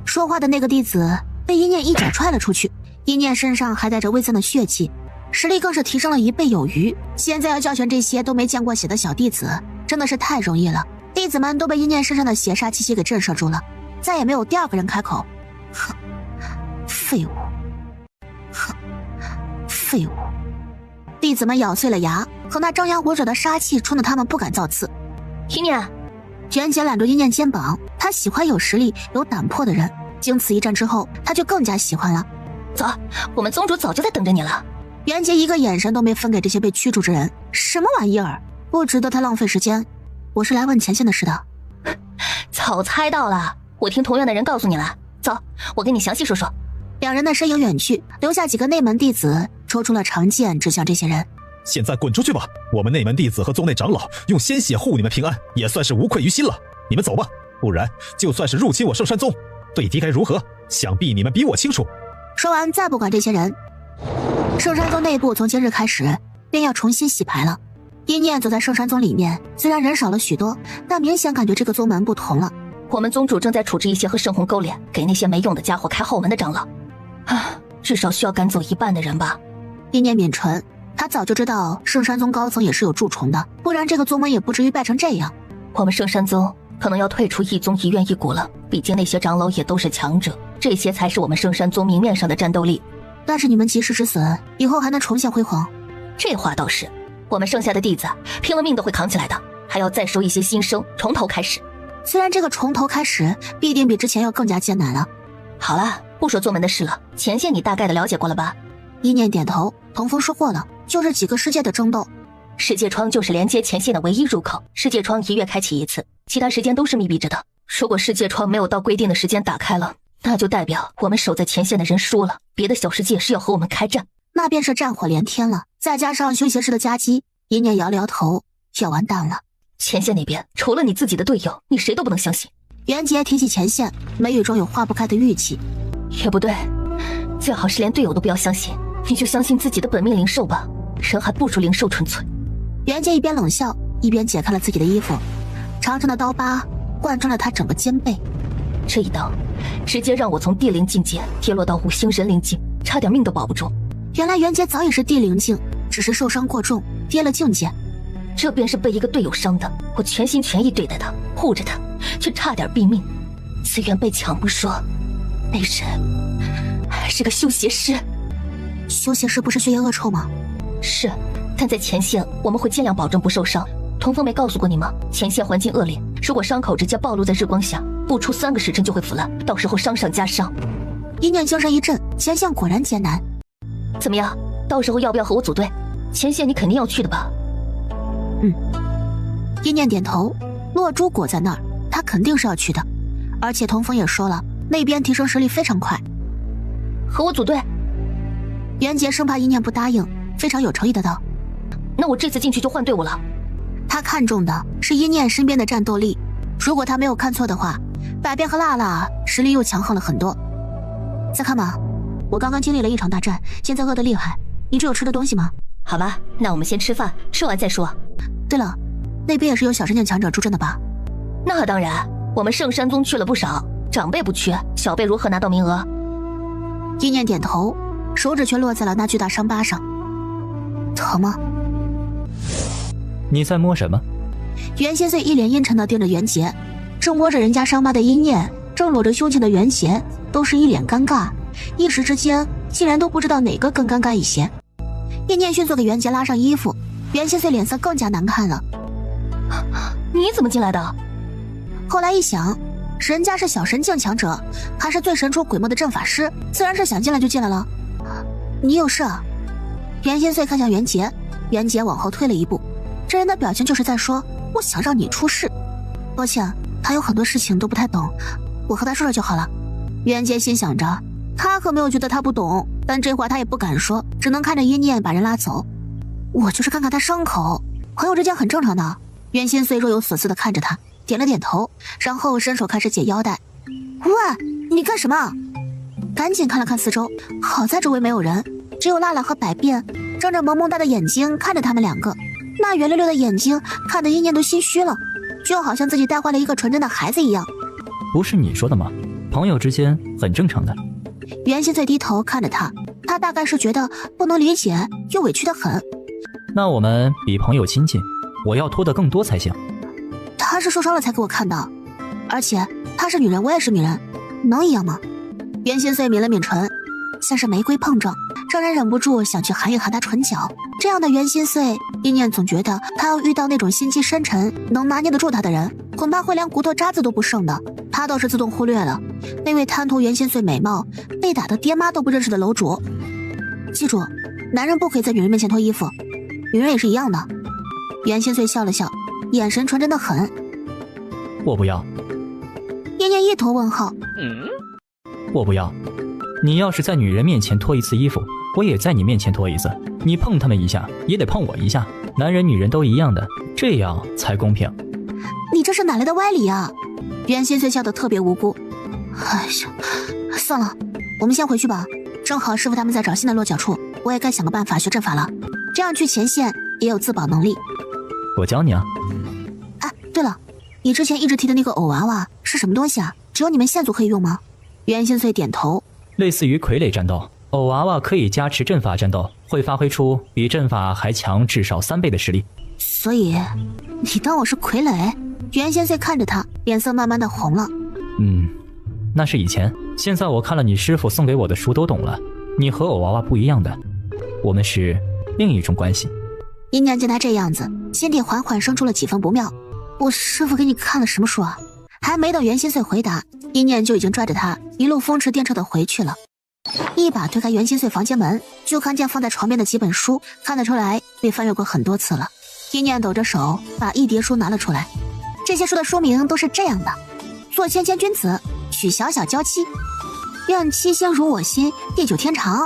说话的那个弟子被一念一脚踹了出去，一念身上还带着微森的血气，实力更是提升了1倍有余。现在要教训这些都没见过血的小弟子，真的是太容易了。弟子们都被一念身上的邪煞气息给震慑住了，再也没有第二个人开口。哼，废物！哼，废物！弟子们咬碎了牙，可那张牙舞爪的杀气冲得他们不敢造次。一念，袁杰揽住一念肩膀，他喜欢有实力、有胆魄的人。经此一战之后，他就更加喜欢了。走，我们宗主早就在等着你了。袁杰一个眼神都没分给这些被驱逐之人，什么玩意儿，不值得他浪费时间。我是来问前线的事的。早猜到了，我听同院的人告诉你了。走，我跟你详细说说。两人的身影远去，留下几个内门弟子抽出了长剑指向这些人。现在滚出去吧！我们内门弟子和宗内长老用鲜血护你们平安，也算是无愧于心了。你们走吧，不然就算是入侵我圣山宗，对敌该如何，想必你们比我清楚。说完再不管这些人，圣山宗内部从今日开始便要重新洗牌了。一念走在圣山宗里面，虽然人少了许多，但明显感觉这个宗门不同了。我们宗主正在处置一些和圣红勾连、给那些没用的家伙开后门的长老，至少需要赶走1半的人吧。一念抿唇，他早就知道圣山宗高层也是有蛀虫的，不然这个宗门也不至于败成这样。我们圣山宗可能要退出一宗一院一股了，毕竟那些长老也都是强者，这些才是我们圣山宗明面上的战斗力。但是你们及时止损，以后还能重现辉煌。这话倒是，我们剩下的弟子拼了命都会扛起来的，还要再收一些新生，从头开始。虽然这个从头开始必定比之前要更加艰难了。好了，不说宗门的事了，前线你大概的了解过了吧？一念点头，童风说过了，就是几个世界的争斗。世界窗就是连接前线的唯一入口，世界窗1月开启一次，其他时间都是密闭着的。如果世界窗没有到规定的时间打开了，那就代表我们守在前线的人输了，别的小世界是要和我们开战，那便是战火连天了。再加上修邪师的夹击，一念摇了摇头，要完蛋了。前线那边除了你自己的队友，你谁都不能相信。袁杰提起前线，眉宇中有化不开的郁气。也不对，最好是连队友都不要相信，你就相信自己的本命灵兽吧，人还不如灵兽纯粹。袁杰一边冷笑，一边解开了自己的衣服，长长的刀疤贯穿了他整个肩背。这一刀直接让我从地灵境界跌落到5星人灵境，差点命都保不住。原来袁杰早已是地灵境，只是受伤过重跌了境界。这便是被一个队友伤的，我全心全意对待他，护着他，却差点毙命。资源被抢不说，那人还是个修邪师。修邪师不是血液恶臭吗？是，但在前线我们会尽量保证不受伤。童风没告诉过你吗？前线环境恶劣，如果伤口直接暴露在日光下，不出3个时辰就会腐烂，到时候伤上加伤。一念精神一震，前线果然艰难。怎么样？到时候要不要和我组队？前线你肯定要去的吧？一念点头，落珠果在那儿，他肯定是要去的。而且童风也说了，那边提升实力非常快。和我组队？袁杰生怕一念不答应，非常有诚意的道：那我这次进去就换队伍了。他看中的是一念身边的战斗力，如果他没有看错的话，百变和辣辣实力又强横了很多。在看吗？我刚刚经历了一场大战，现在饿得厉害，你这有吃的东西吗？好吧，那我们先吃饭，吃完再说。对了，那边也是有小神境强者助阵的吧？那当然，我们圣山宗去了不少，长辈不缺，小辈如何拿到名额？一念点头，手指却落在了那巨大伤疤上。疼吗？你在摸什么？袁先岁一脸阴沉地盯着袁杰，正摸着人家伤疤的一念，正搂着胸前的袁杰，都是一脸尴尬，一时之间竟然都不知道哪个更尴尬一些。一念迅速给袁杰拉上衣服，袁先岁脸色更加难看了。你怎么进来的？后来一想，人家是小神境强者，还是最神出鬼没的阵法师，自然是想进来就进来了。你有事啊？袁先岁看向袁杰，袁杰往后退了一步，这人的表情就是在说，我想让你出事。抱歉，他有很多事情都不太懂，我和他说说就好了。袁杰心想着，他可没有觉得他不懂，但这话他也不敢说，只能看着一念把人拉走。我就是看看他伤口，朋友之间很正常的。袁先岁若有所思地看着他，点了点头，然后伸手开始解腰带。喂，你干什么？赶紧看了看四周，好在周围没有人，只有辣辣和百变睁着萌萌哒的眼睛看着他们两个，那圆溜溜的眼睛看得一念都心虚了，就好像自己带坏了一个纯真的孩子一样。不是你说的吗？朋友之间很正常的。袁心最低头看着他，他大概是觉得不能理解，又委屈得很。那我们比朋友亲近，我要拖得更多才行。他是受伤了才给我看的，而且她是女人，我也是女人，能一样吗？袁心碎抿了抿唇，像是玫瑰碰撞，让人忍不住想去含一含她唇角。这样的袁心碎，一念总觉得他要遇到那种心机深沉、能拿捏得住他的人，恐怕会连骨头渣子都不剩的。他倒是自动忽略了那位贪图袁心碎美貌、被打的爹妈都不认识的楼主。记住，男人不可以在女人面前脱衣服，女人也是一样的。袁心碎笑了笑，眼神纯真的很。我不要。念念一头问号。我不要。你要是在女人面前脱一次衣服，我也在你面前脱一次。你碰他们一下，也得碰我一下。男人女人都一样的，这样才公平。你这是哪来的歪理啊？袁心碎笑得特别无辜。哎呀，算了，我们先回去吧。正好师傅他们在找新的落脚处，我也该想个办法学阵法了，这样去前线也有自保能力。我教你啊。哎，对了，你之前一直提的那个偶娃娃是什么东西啊？只有你们线族可以用吗？袁心碎点头。类似于傀儡战斗，偶娃娃可以加持阵法战斗，会发挥出比阵法还强至少3倍的实力。所以你当我是傀儡？袁先岁看着他，脸色慢慢的红了。那是以前，现在我看了你师傅送给我的书都懂了。你和偶娃娃不一样的，我们是另一种关系。一念见他这样子，心底缓缓生出了几分不妙。我师傅给你看了什么书啊？还没等袁心碎回答，一念就已经拽着他一路风驰电掣的回去了。一把推开袁心碎房间门，就看见放在床边的几本书，看得出来被翻阅过很多次了。一念抖着手把一叠书拿了出来，这些书的书名都是这样的：做谦谦君子，娶小小娇妻，愿妻心如我心，地久天长，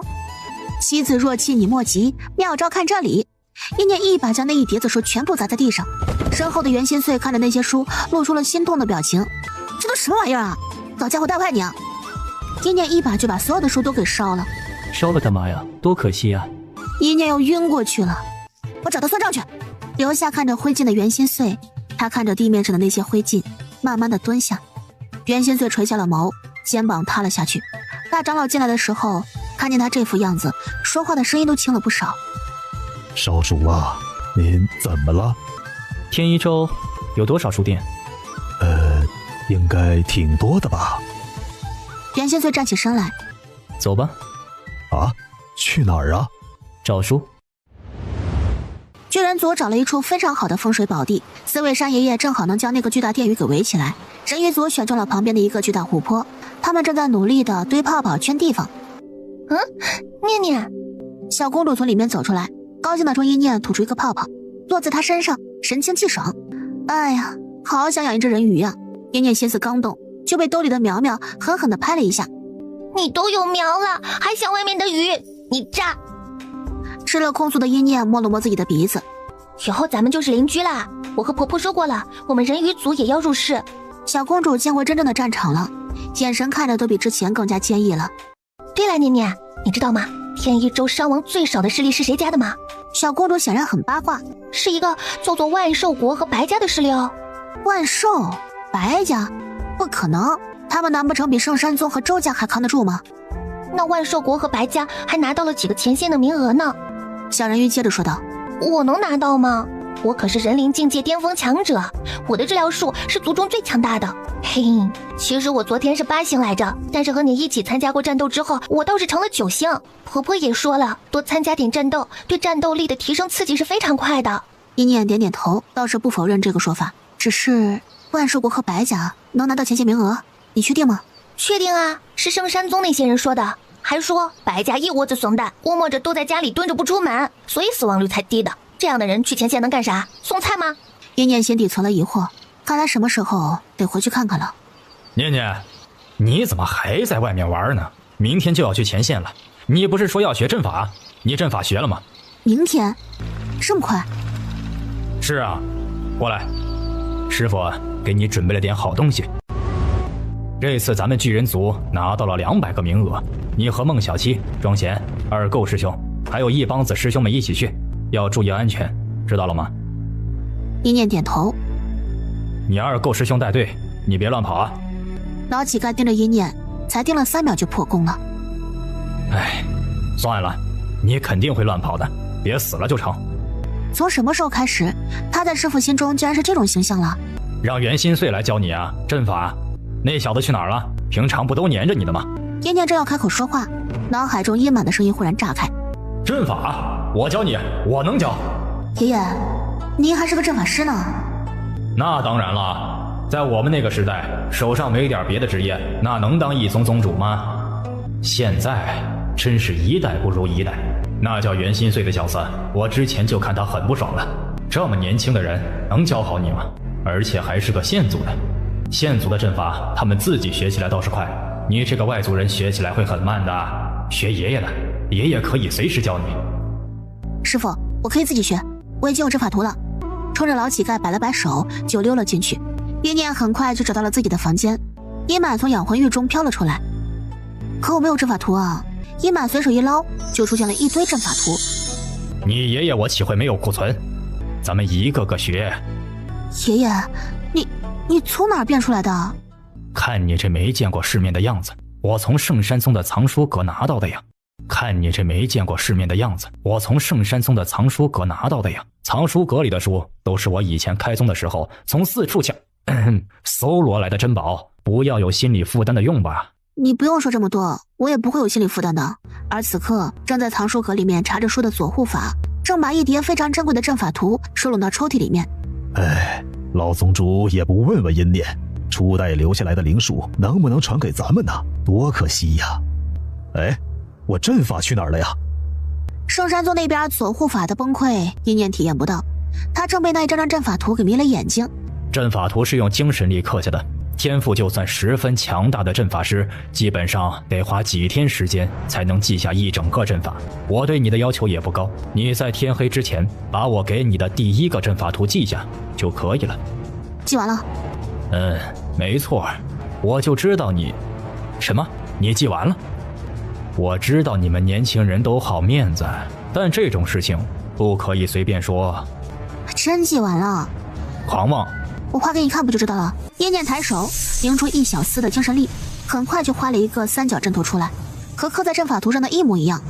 妻子若弃你莫急，妙招看这里，一念一把将那一叠子书全部砸在地上。身后的袁心碎看着那些书，露出了心痛的表情。这都什么玩意儿啊！老家伙带坏你啊！一念一把就把所有的书都给烧了。烧了干嘛呀？多可惜啊！一念又晕过去了。我找他算账去。留下看着灰烬的袁心碎，他看着地面上的那些灰烬，慢慢的蹲下。袁心碎垂下了眸，肩膀塌了下去。大长老进来的时候，看见他这副样子，说话的声音都轻了不少。少主啊，您怎么了？天一州有多少书店？应该挺多的吧。袁心碎站起身来，走吧。啊？去哪儿啊？找书。巨人族找了一处非常好的风水宝地，四位山爷爷正好能将那个巨大殿宇给围起来。人鱼族选中了旁边的一个巨大湖泊，他们正在努力的堆泡泡圈地方。念念，小公主从里面走出来，高兴的冲一念吐出一个泡泡，落在他身上，神清气爽。哎呀，好想养一只人鱼啊！一念心思刚动，就被兜里的苗苗狠狠地拍了一下。你都有苗了，还想外面的鱼？你渣！吃了空素的一念摸了摸自己的鼻子。以后咱们就是邻居啦。我和婆婆说过了，我们人鱼族也要入世。小公主见过真正的战场了，眼神看着都比之前更加坚毅了。对了，念念，你知道吗？天一州伤亡最少的势力是谁家的吗？小公主显然很八卦，是一个叫做万寿国和白家的势力哦。万寿？白家？不可能，他们难不成比圣山宗和周家还扛得住吗？那万寿国和白家还拿到了几个前线的名额呢。小人鱼接着说道：我能拿到吗？我可是人灵境界巅峰强者，我的治疗术是族中最强大的。嘿，其实我昨天是8星来着，但是和你一起参加过战斗之后，我倒是成了9星。婆婆也说了，多参加点战斗，对战斗力的提升刺激是非常快的。一念点点头，倒是不否认这个说法，只是万寿国和白家能拿到前线名额，你确定吗？确定啊，是圣山宗那些人说的，还说白家一窝子怂蛋，估摸着都在家里蹲着不出门，所以死亡率才低的。这样的人去前线能干啥？送菜吗？一念心底存了疑惑，看来什么时候得回去看看了。念念，你怎么还在外面玩呢？明天就要去前线了，你不是说要学阵法？你阵法学了吗？明天？这么快？是啊，过来，师傅给你准备了点好东西。这次咱们巨人族拿到了200个名额，你和孟小七、庄贤、二垢师兄，还有一帮子师兄们一起去，要注意安全，知道了吗？一念点头。你二垢师兄带队，你别乱跑啊！老乞丐盯着一念，才盯了3秒就破功了。哎，算了，你肯定会乱跑的，别死了就成。从什么时候开始，他在师傅心中竟然是这种形象了？让袁心碎来教你啊，阵法。那小子去哪儿了？平常不都黏着你的吗？一念正要开口说话，脑海中阴满的声音忽然炸开：阵法，我教你，我能教。爷爷，您还是个阵法师呢。那当然了，在我们那个时代，手上没点别的职业，那能当一宗宗主吗？现在真是一代不如一代。那叫袁心碎的小子，我之前就看他很不爽了。这么年轻的人能教好你吗？而且还是个县族的。县族的阵法他们自己学起来倒是快，你这个外族人学起来会很慢的。学爷爷的，爷爷可以随时教你。师傅，我可以自己学，我已经有阵法图了。冲着老乞丐摆了摆手，就溜了进去。一念很快就找到了自己的房间，阴满从养魂玉中飘了出来。可我没有阵法图啊！阴满随手一捞，就出现了一堆阵法图。你爷爷我岂会没有库存？咱们一个个学。爷爷，你从哪儿变出来的？看你这没见过世面的样子，我从圣山宗的藏书阁拿到的呀。看你这没见过世面的样子，我从圣山宗的藏书阁拿到的呀。藏书阁里的书都是我以前开宗的时候从四处搜罗来的珍宝，不要有心理负担的用吧。你不用说这么多，我也不会有心理负担的。而此刻正在藏书阁里面查着书的左护法，正把一叠非常珍贵的阵法图收拢到抽屉里面。哎，老宗主也不问问阴念，初代留下来的灵术能不能传给咱们呢？多可惜呀！哎，我阵法去哪儿了呀？圣山宗那边左护法的崩溃，阴念体验不到，他正被那一张张阵法图给迷了眼睛。阵法图是用精神力刻下的，天赋就算十分强大的阵法师，基本上得花几天时间才能记下一整个阵法。我对你的要求也不高，你在天黑之前把我给你的第一个阵法图记下就可以了。记完了。没错，我就知道你……什么？你记完了？我知道你们年轻人都好面子，但这种事情不可以随便说。真记完了？狂妄！我画给你看不就知道了。叶念抬手凝出1小丝的精神力，很快就画了一个三角阵图出来，和刻在阵法图上的一模一样。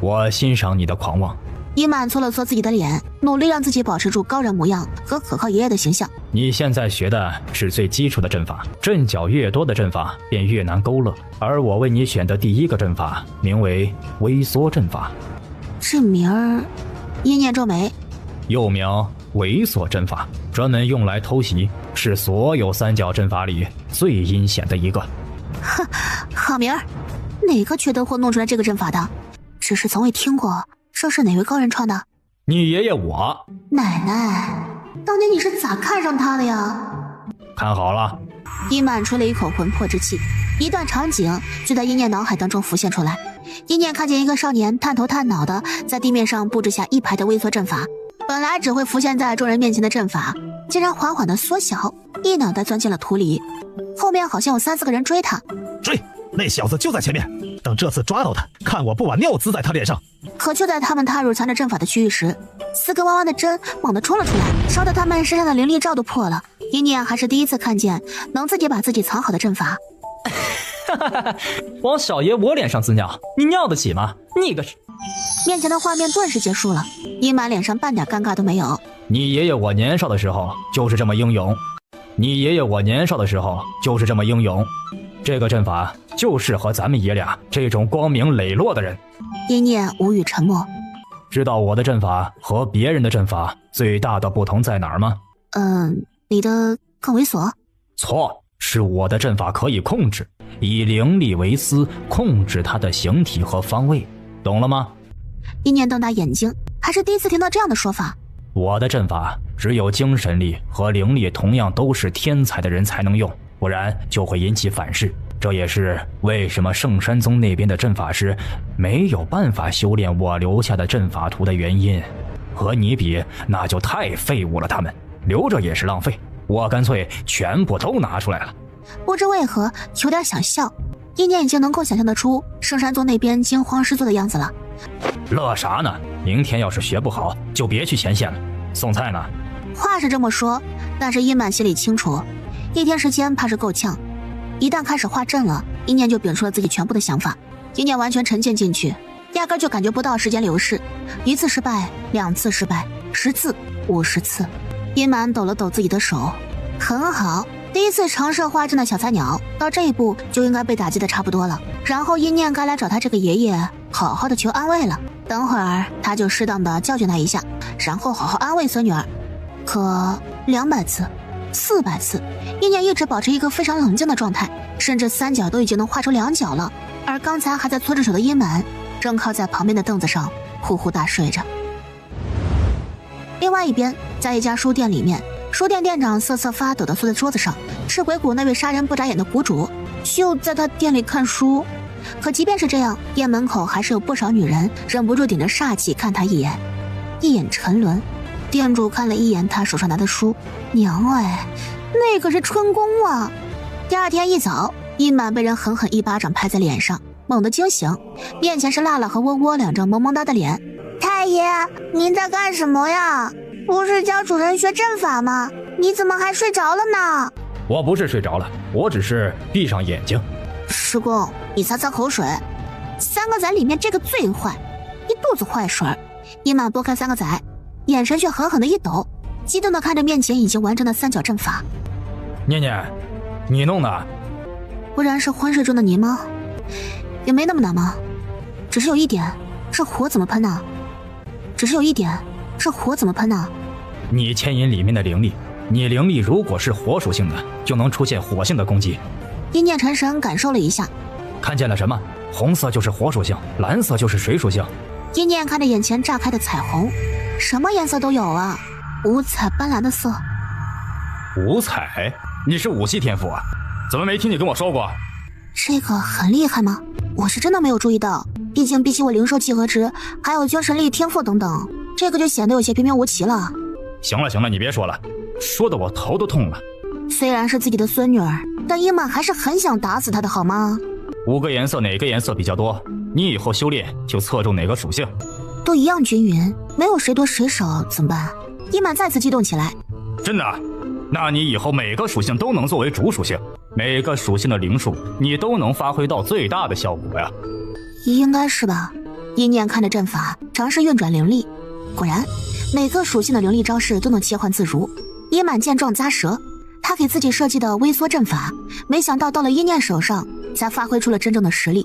我欣赏你的狂妄。伊满搓了搓自己的脸，努力让自己保持住高人模样和可靠爷爷的形象。你现在学的是最基础的阵法，阵脚越多的阵法便越难勾勒，而我为你选的第一个阵法名为微缩阵法。这名儿……伊念皱眉。又名猥琐阵法，专门用来偷袭，是所有三角阵法里最阴险的一个。哼，好名儿，哪个缺德货弄出来这个阵法的？只是从未听过，这是哪位高人创的？你爷爷我。奶奶，当年你是咋看上他的呀？看好了。伊满吹了一口魂魄之气，一段场景就在伊念脑海当中浮现出来。伊念看见一个少年探头探脑的在地面上布置下一排的微缩阵法，本来只会浮现在众人面前的阵法，竟然缓缓的缩小，一脑袋钻进了土里。后面好像有3、4个人追他。追！那小子就在前面，等这次抓到他，看我不把尿滋在他脸上。可就在他们踏入藏着阵法的区域时，4个弯弯的针猛地冲了出来，烧得他们身上的灵力罩都破了。伊念还是第一次看见能自己把自己藏好的阵法。往小爷我脸上滋尿，你尿得起吗？你个……面前的画面顿时结束了，伊满脸上半点尴尬都没有。你爷爷我年少的时候就是这么英勇，这个阵法就适合咱们爷俩这种光明磊落的人。伊念无语沉默。知道我的阵法和别人的阵法最大的不同在哪儿吗？你的更猥琐？错，是我的阵法可以控制，以灵力为丝，控制它的形体和方位，懂了吗？伊念瞪大眼睛，还是第一次听到这样的说法。我的阵法只有精神力和灵力同样都是天才的人才能用，不然就会引起反噬。这也是为什么圣山宗那边的阵法师没有办法修炼我留下的阵法图的原因。和你比，那就太废物了，他们留着也是浪费，我干脆全部都拿出来了。不知为何有点想笑，伊念已经能够想象得出圣山宗那边惊慌失措的样子了。乐啥呢？明天要是学不好就别去前线了。送菜呢？话是这么说，但是伊满心里清楚，一天时间怕是够呛。一旦开始画阵了，伊念就禀出了自己全部的想法。伊念完全沉浸进去，压根就感觉不到时间流逝。1次失败，2次失败，10次，50次。伊满抖了抖自己的手，很好，第一次尝试画阵的小菜鸟到这一步就应该被打击的差不多了。然后伊念该来找他这个爷爷好好的求安慰了。等会儿他就适当的教训他一下，然后好好安慰孙女儿。可200次400次，伊念一直保持一个非常冷静的状态，甚至3角都已经能画出2角了。而刚才还在搓着手的伊满正靠在旁边的凳子上呼呼大睡着。另外一边，在一家书店里面，书店店长瑟瑟发抖地坐在桌子上，赤鬼谷那位杀人不眨眼的谷主就在他店里看书。可即便是这样，店门口还是有不少女人忍不住顶着煞气看他一眼，一眼沉沦。店主看了一眼他手上拿的书，娘哎，那可是春宫啊！第二天一早，伊满被人狠狠一巴掌拍在脸上，猛地惊醒，面前是辣辣和窝窝两张萌萌哒的脸。太爷，您在干什么呀？不是教主人学阵法吗？你怎么还睡着了呢？我不是睡着了，我只是闭上眼睛。师公，你擦擦口水。3个仔里面这个最坏，一肚子坏水。伊满拨开3个仔，眼神却狠狠的一抖，激动的看着面前已经完成的3角阵法。念念，你弄的？不然是昏睡中的泥吗？也没那么难吗？只是有一点，这火怎么喷呢？你牵引里面的灵力，你灵力如果是火属性的，就能出现火性的攻击。伊念沉神感受了一下，看见了什么？红色就是火属性，蓝色就是水属性。伊念看着眼前炸开的彩虹，什么颜色都有啊，五彩斑斓的色。五彩？你是武系天赋啊？怎么没听你跟我说过？这个很厉害吗？我是真的没有注意到，毕竟比起我灵兽契合值，还有精神力、天赋等等，这个就显得有些平平无奇了。行了，你别说了，说的我头都痛了。虽然是自己的孙女儿，但伊曼还是很想打死她的好吗？5个颜色哪个颜色比较多？你以后修炼就侧重哪个属性。都一样均匀，没有谁多谁少怎么办？伊曼再次激动起来。真的？那你以后每个属性都能作为主属性，每个属性的灵术你都能发挥到最大的效果呀。应该是吧。一念看着阵法，尝试运转灵力，果然每个属性的灵力招式都能切换自如。伊满见状咂舌，他给自己设计的微缩阵法，没想到到了一念手上才发挥出了真正的实力。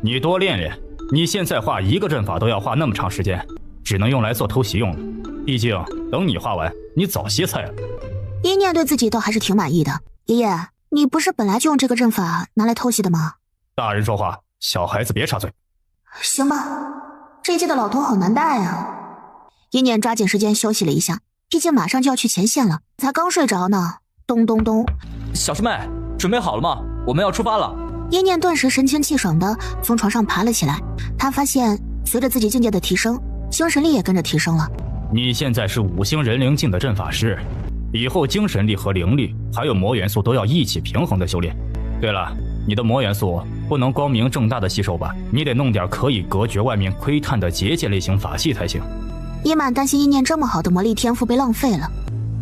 你多练练，你现在画一个阵法都要花那么长时间，只能用来做偷袭用了。毕竟等你画完，你早歇菜了。一念对自己倒还是挺满意的。爷爷，你不是本来就用这个阵法拿来偷袭的吗？大人说话，小孩子别插嘴。行吧，这一届的老头好难带啊。一念抓紧时间休息了一下，毕竟马上就要去前线了，才刚睡着呢。咚咚咚，小师妹，准备好了吗？我们要出发了。一念顿时神清气爽的从床上爬了起来，他发现随着自己境界的提升，精神力也跟着提升了。你现在是5星人灵境的阵法师，以后精神力和灵力还有魔元素都要一起平衡的修炼。对了，你的魔元素不能光明正大的吸收吧，你得弄点可以隔绝外面窥探的结界类型法器才行。伊满担心一念这么好的魔力天赋被浪费了，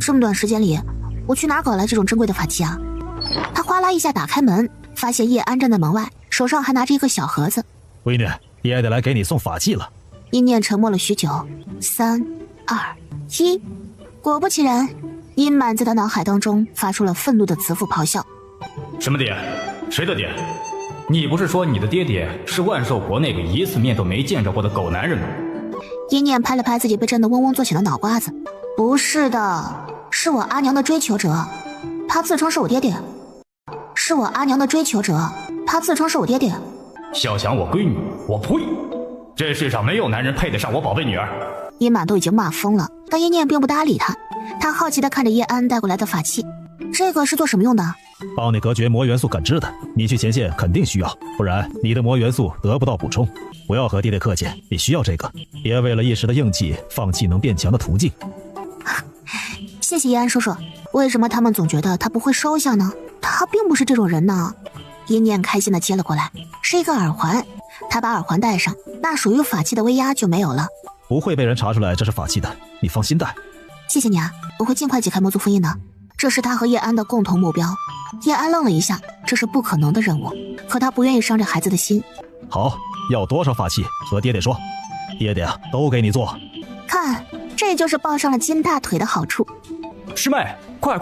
这么短时间里我去哪搞来这种珍贵的法器啊？他哗啦一下打开门，发现叶安站在门外，手上还拿着一个小盒子。闺女，爷得来给你送法器了。一念沉默了许久，3、2、1，果不其然，殷满在他脑海当中发出了愤怒的慈父咆哮。什么爹？谁的爹？你不是说你的爹爹是万寿国那个一次面都没见着过的狗男人吗？一念拍了拍自己被震得嗡嗡作响的脑瓜子，不是的，是我阿娘的追求者，他自称是我爹爹。是我阿娘的追求者，他自称是我爹爹。笑想我闺女，我呸！这世上没有男人配得上我宝贝女儿。殷满都已经骂疯了，但一念并不搭理他。他好奇地看着叶安带过来的法器，这个是做什么用的？帮你隔绝魔元素感知的，你去前线肯定需要，不然你的魔元素得不到补充。不要和爹爹客气，你需要这个，别为了一时的硬气放弃能变强的途径。谢谢叶安叔叔。为什么他们总觉得他不会收下呢？他并不是这种人呢。一念开心地接了过来，是一个耳环。他把耳环戴上，那属于法器的威压就没有了。不会被人查出来这是法器的，你放心戴。谢谢你啊，我会尽快解开魔族封印的。这是他和叶安的共同目标。叶安愣了一下，这是不可能的任务，可他不愿意伤着孩子的心。好，要多少法器和爹爹说，爹爹都给你做。看，这就是抱上了金大腿的好处。师妹，快！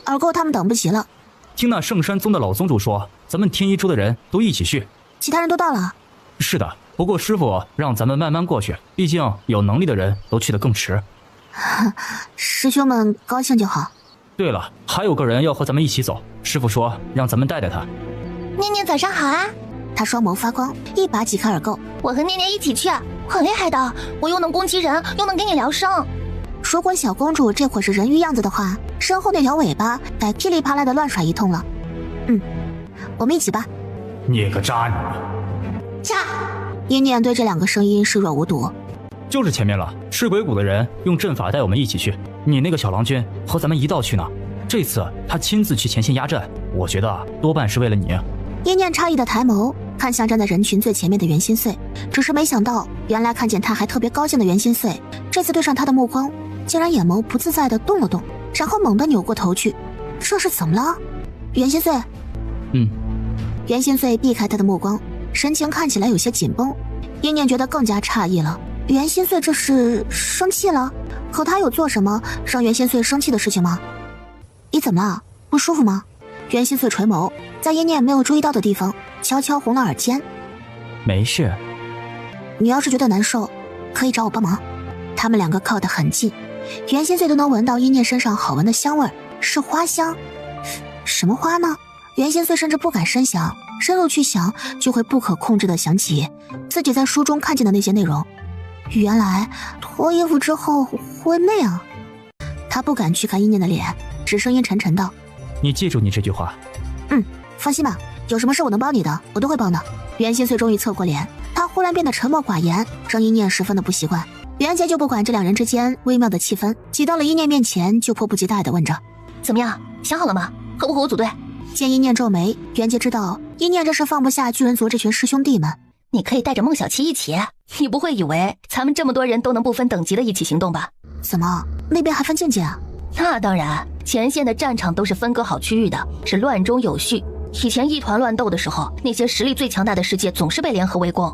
耳垢他们等不及了。听那圣山宗的老宗主说，咱们天一州的人都一起去。其他人都到了。是的，不过师傅让咱们慢慢过去，毕竟有能力的人都去得更迟。师兄们高兴就好。对了，还有个人要和咱们一起走，师傅说让咱们带他。念念早上好啊！他双眸发光，一把挤开耳垢。我和念念一起去，很厉害的，我又能攻击人，又能给你疗伤。如果小公主这会是人鱼样子的话，身后那条尾巴该噼里啪啦的乱甩一通了。我们一起吧。你个渣女！渣！一念对这2个声音视若无睹。就是前面了，赤鬼谷的人用阵法带我们一起去，你那个小郎君和咱们一道去呢。这次他亲自去前线压阵，我觉得多半是为了你。一念诧异的抬眸看向站在人群最前面的袁心碎，只是没想到原来看见他还特别高兴的袁心碎，这次对上他的目光竟然眼眸不自在地动了动，然后猛地扭过头去。这是怎么了？袁心碎。袁心碎避开他的目光，神情看起来有些紧绷。一念觉得更加诧异了，袁心碎这是生气了？可他有做什么让袁心碎生气的事情吗？你怎么了？不舒服吗？袁心碎垂眸，在一念没有注意到的地方悄悄红了耳尖。没事。你要是觉得难受，可以找我帮忙。他们2个靠得很近，袁心碎都能闻到一念身上好闻的香味，是花香。什么花呢？袁心碎甚至不敢深想，深入去想就会不可控制地想起自己在书中看见的那些内容。原来脱衣服之后会那样。他不敢去看一念的脸，只声音沉沉道：你记住你这句话。放心吧，有什么事我能帮你的，我都会帮的。袁心碎终于侧过脸，他忽然变得沉默寡言，让一念十分的不习惯。袁杰就不管这两人之间微妙的气氛，挤到了一念面前，就迫不及待地问着：怎么样，想好了吗？和不和我组队？见一念皱眉，袁杰知道一念这是放不下巨人族这群师兄弟们。你可以带着孟小七一起，你不会以为咱们这么多人都能不分等级的一起行动吧？怎么，那边还分境界啊？那当然，前线的战场都是分割好区域的，是乱中有序。以前一团乱斗的时候，那些实力最强大的世界总是被联合围攻。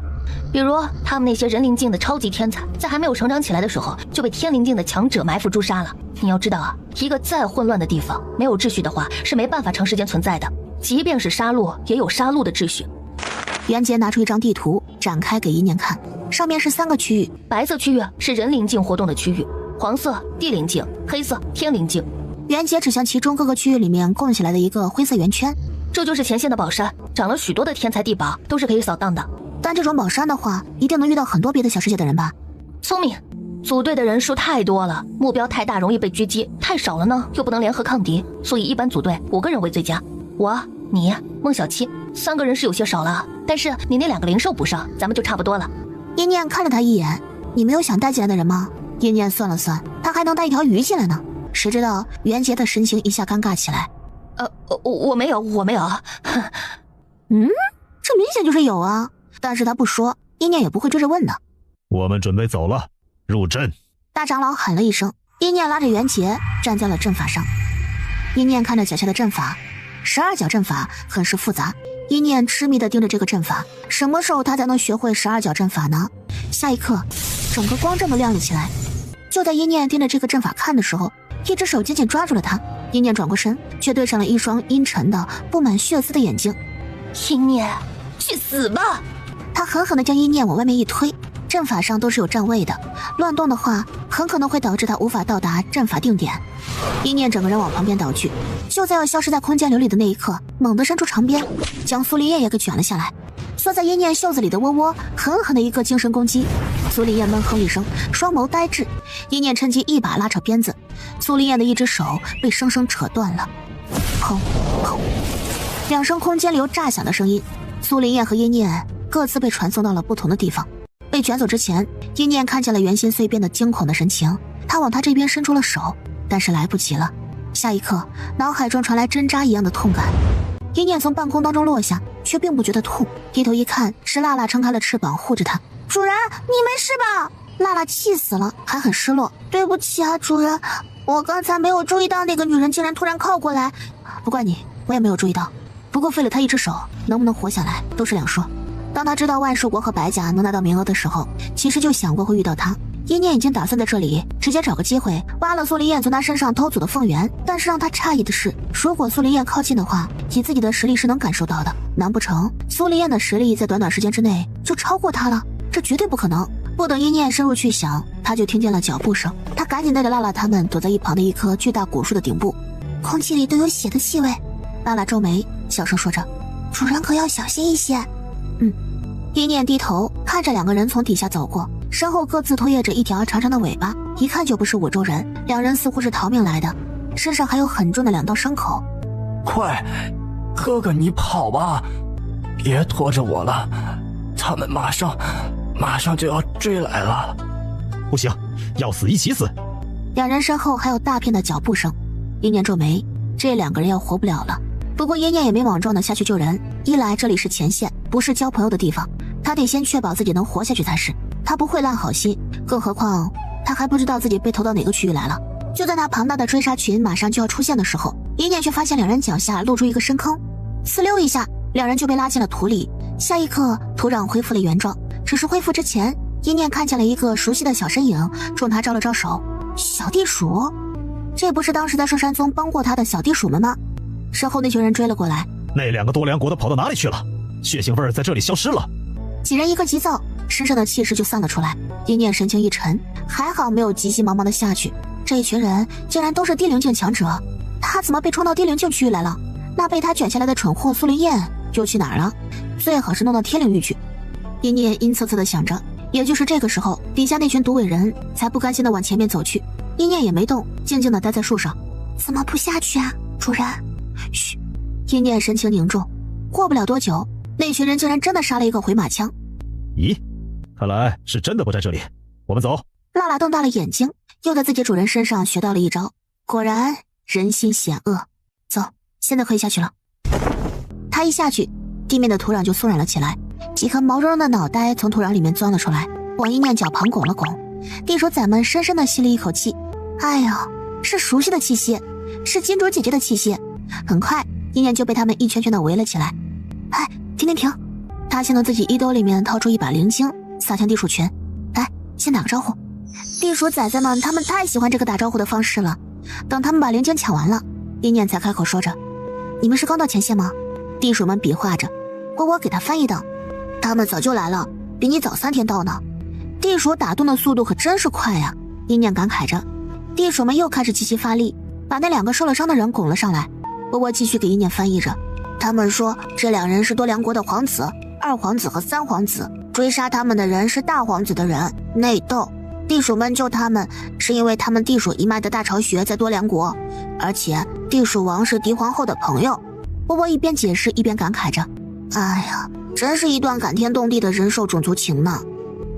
比如他们那些人灵境的超级天才，在还没有成长起来的时候，就被天灵境的强者埋伏诛杀了。你要知道啊，一个再混乱的地方，没有秩序的话，是没办法长时间存在的。即便是杀戮，也有杀戮的秩序。袁杰拿出一张地图，展开给一念看，上面是3个区域，白色区域是人灵境活动的区域，黄色地灵境，黑色天灵境。袁杰指向其中各个区域里面供起来的一个灰色圆圈，这就是前线的宝山，长了许多的天才地宝，都是可以扫荡的。但这种宝山的话，一定能遇到很多别的小世界的人吧？聪明，组队的人数太多了，目标太大容易被狙击，太少了呢又不能联合抗敌，所以一般组队5个人为最佳。我、你、孟小七3个人是有些少了，但是你那2个灵兽补上，咱们就差不多了。一念看了他一眼，你没有想带进来的人吗？一念算了算，他还能带一条鱼进来呢。谁知道袁杰的神情一下尴尬起来。我没有。这明显就是有啊，但是他不说，一念也不会追着问的。我们准备走了，入阵。大长老喊了一声，一念拉着袁杰站在了阵法上。一念看着脚下的阵法，12角阵法很是复杂。一念痴迷地盯着这个阵法，什么时候他才能学会12角阵法呢？下一刻，整个光阵都亮了起来。就在一念盯着这个阵法看的时候，一只手紧紧抓住了他。一念转过身，却对上了一双阴沉的布满血丝的眼睛。一念，去死吧！他狠狠地将一念往外面一推。阵法上都是有站位的，乱动的话很可能会导致他无法到达阵法定点。一念整个人往旁边倒去，就在要消失在空间流里的那一刻，猛地伸出长鞭，将苏林叶也给卷了下来。缩在一念袖子里的窝窝狠狠的一个精神攻击，苏林叶闷哼一声，双眸呆滞。一念趁机一把拉扯鞭子，苏林叶的一只手被生生扯断了。砰砰，2声空间流炸响的声音，苏林叶和一念各自被传送到了不同的地方。被卷走之前，一念看见了袁心碎变得惊恐的神情，他往他这边伸出了手，但是来不及了。下一刻，脑海中传来针扎一样的痛感。一念从半空当中落下，却并不觉得痛，低头一看，是娜娜撑开了翅膀护着他。主人，你没事吧？娜娜气死了，还很失落。对不起啊，主人，我刚才没有注意到那个女人竟然突然靠过来。不怪你，我也没有注意到。不过废了他一只手，能不能活下来都是两说。当他知道万寿国和白甲能拿到名额的时候，其实就想过会遇到他。一念已经打算在这里直接找个机会挖了苏林燕从他身上偷走的凤元，但是让他诧异的是，如果苏林燕靠近的话，以自己的实力是能感受到的。难不成苏林燕的实力在短短时间之内就超过他了？这绝对不可能。不等一念深入去想，他就听见了脚步声。他赶紧带着辣辣他们躲在一旁的一棵巨大古树的顶部，空气里都有血的气味。辣辣皱眉，小声说着：“主人可要小心一些。”一念低头看着2个人从底下走过，身后各自拖曳着一条长长的尾巴，一看就不是五洲人。2人似乎是逃命来的，身上还有很重的2道伤口。快，哥哥你跑吧，别拖着我了，他们马上就要追来了。不行，要死一起死。2人身后还有大片的脚步声。一念皱眉，这2个人要活不了了。不过一念也没莽撞的下去救人，一来这里是前线，不是交朋友的地方，他得先确保自己能活下去才是。他不会烂好心，更何况他还不知道自己被投到哪个区域来了。就在那庞大的追杀群马上就要出现的时候，一念却发现2人脚下露出一个深坑，呲溜一下，2人就被拉进了土里。下一刻，土壤恢复了原状，只是恢复之前，一念看见了一个熟悉的小身影，冲他招了招手。小地鼠，这不是当时在圣山宗帮过他的小地鼠们吗？身后那群人追了过来。那2个多梁国的跑到哪里去了？血腥味儿在这里消失了。几人一个急躁，身上的气势就散了出来。一念神情一沉，还好没有急急忙忙的下去。这一群人竟然都是地灵境强者，他怎么被冲到地灵境区域来了？那被他卷下来的蠢货苏林燕又去哪儿了？最好是弄到天灵域去。一念阴恻恻的想着。也就是这个时候，底下那群毒尾人才不甘心的往前面走去。一念也没动，静静的待在树上。怎么不下去啊，主人？嘘！一念神情凝重。过不了多久，那群人竟然真的杀了一个回马枪。咦，看来是真的不在这里，我们走。辣辣瞪大了眼睛，又在自己主人身上学到了一招，果然人心险恶。走，现在可以下去了。他一下去，地面的土壤就松软了起来，几颗毛茸茸的脑袋从土壤里面钻了出来，往一念脚旁拱了拱。地鼠仔们深深地吸了一口气，哎呦，是熟悉的气息，是金主姐姐的气息。很快一念就被他们一圈圈地围了起来。哎，停！他先从自己衣兜里面掏出一把灵晶，撒向地鼠群。来，先打个招呼。地鼠崽崽们他们太喜欢这个打招呼的方式了。等他们把灵晶抢完了，一念才开口说着：“你们是刚到前线吗？”地鼠们比划着，我给他翻译道：“他们早就来了，比你早3天到呢。”地鼠打洞的速度可真是快呀！一念感慨着。地鼠们又开始齐齐发力，把那2个受了伤的人拱了上来。我继续给一念翻译着。他们说这2人是多良国的皇子，2皇子和3皇子，追杀他们的人是大皇子的人，内斗。地鼠们救他们是因为他们地鼠一脉的大巢穴在多良国，而且地鼠王是狄皇后的朋友。我一边解释一边感慨着，哎呀，真是一段感天动地的人兽种族情呢。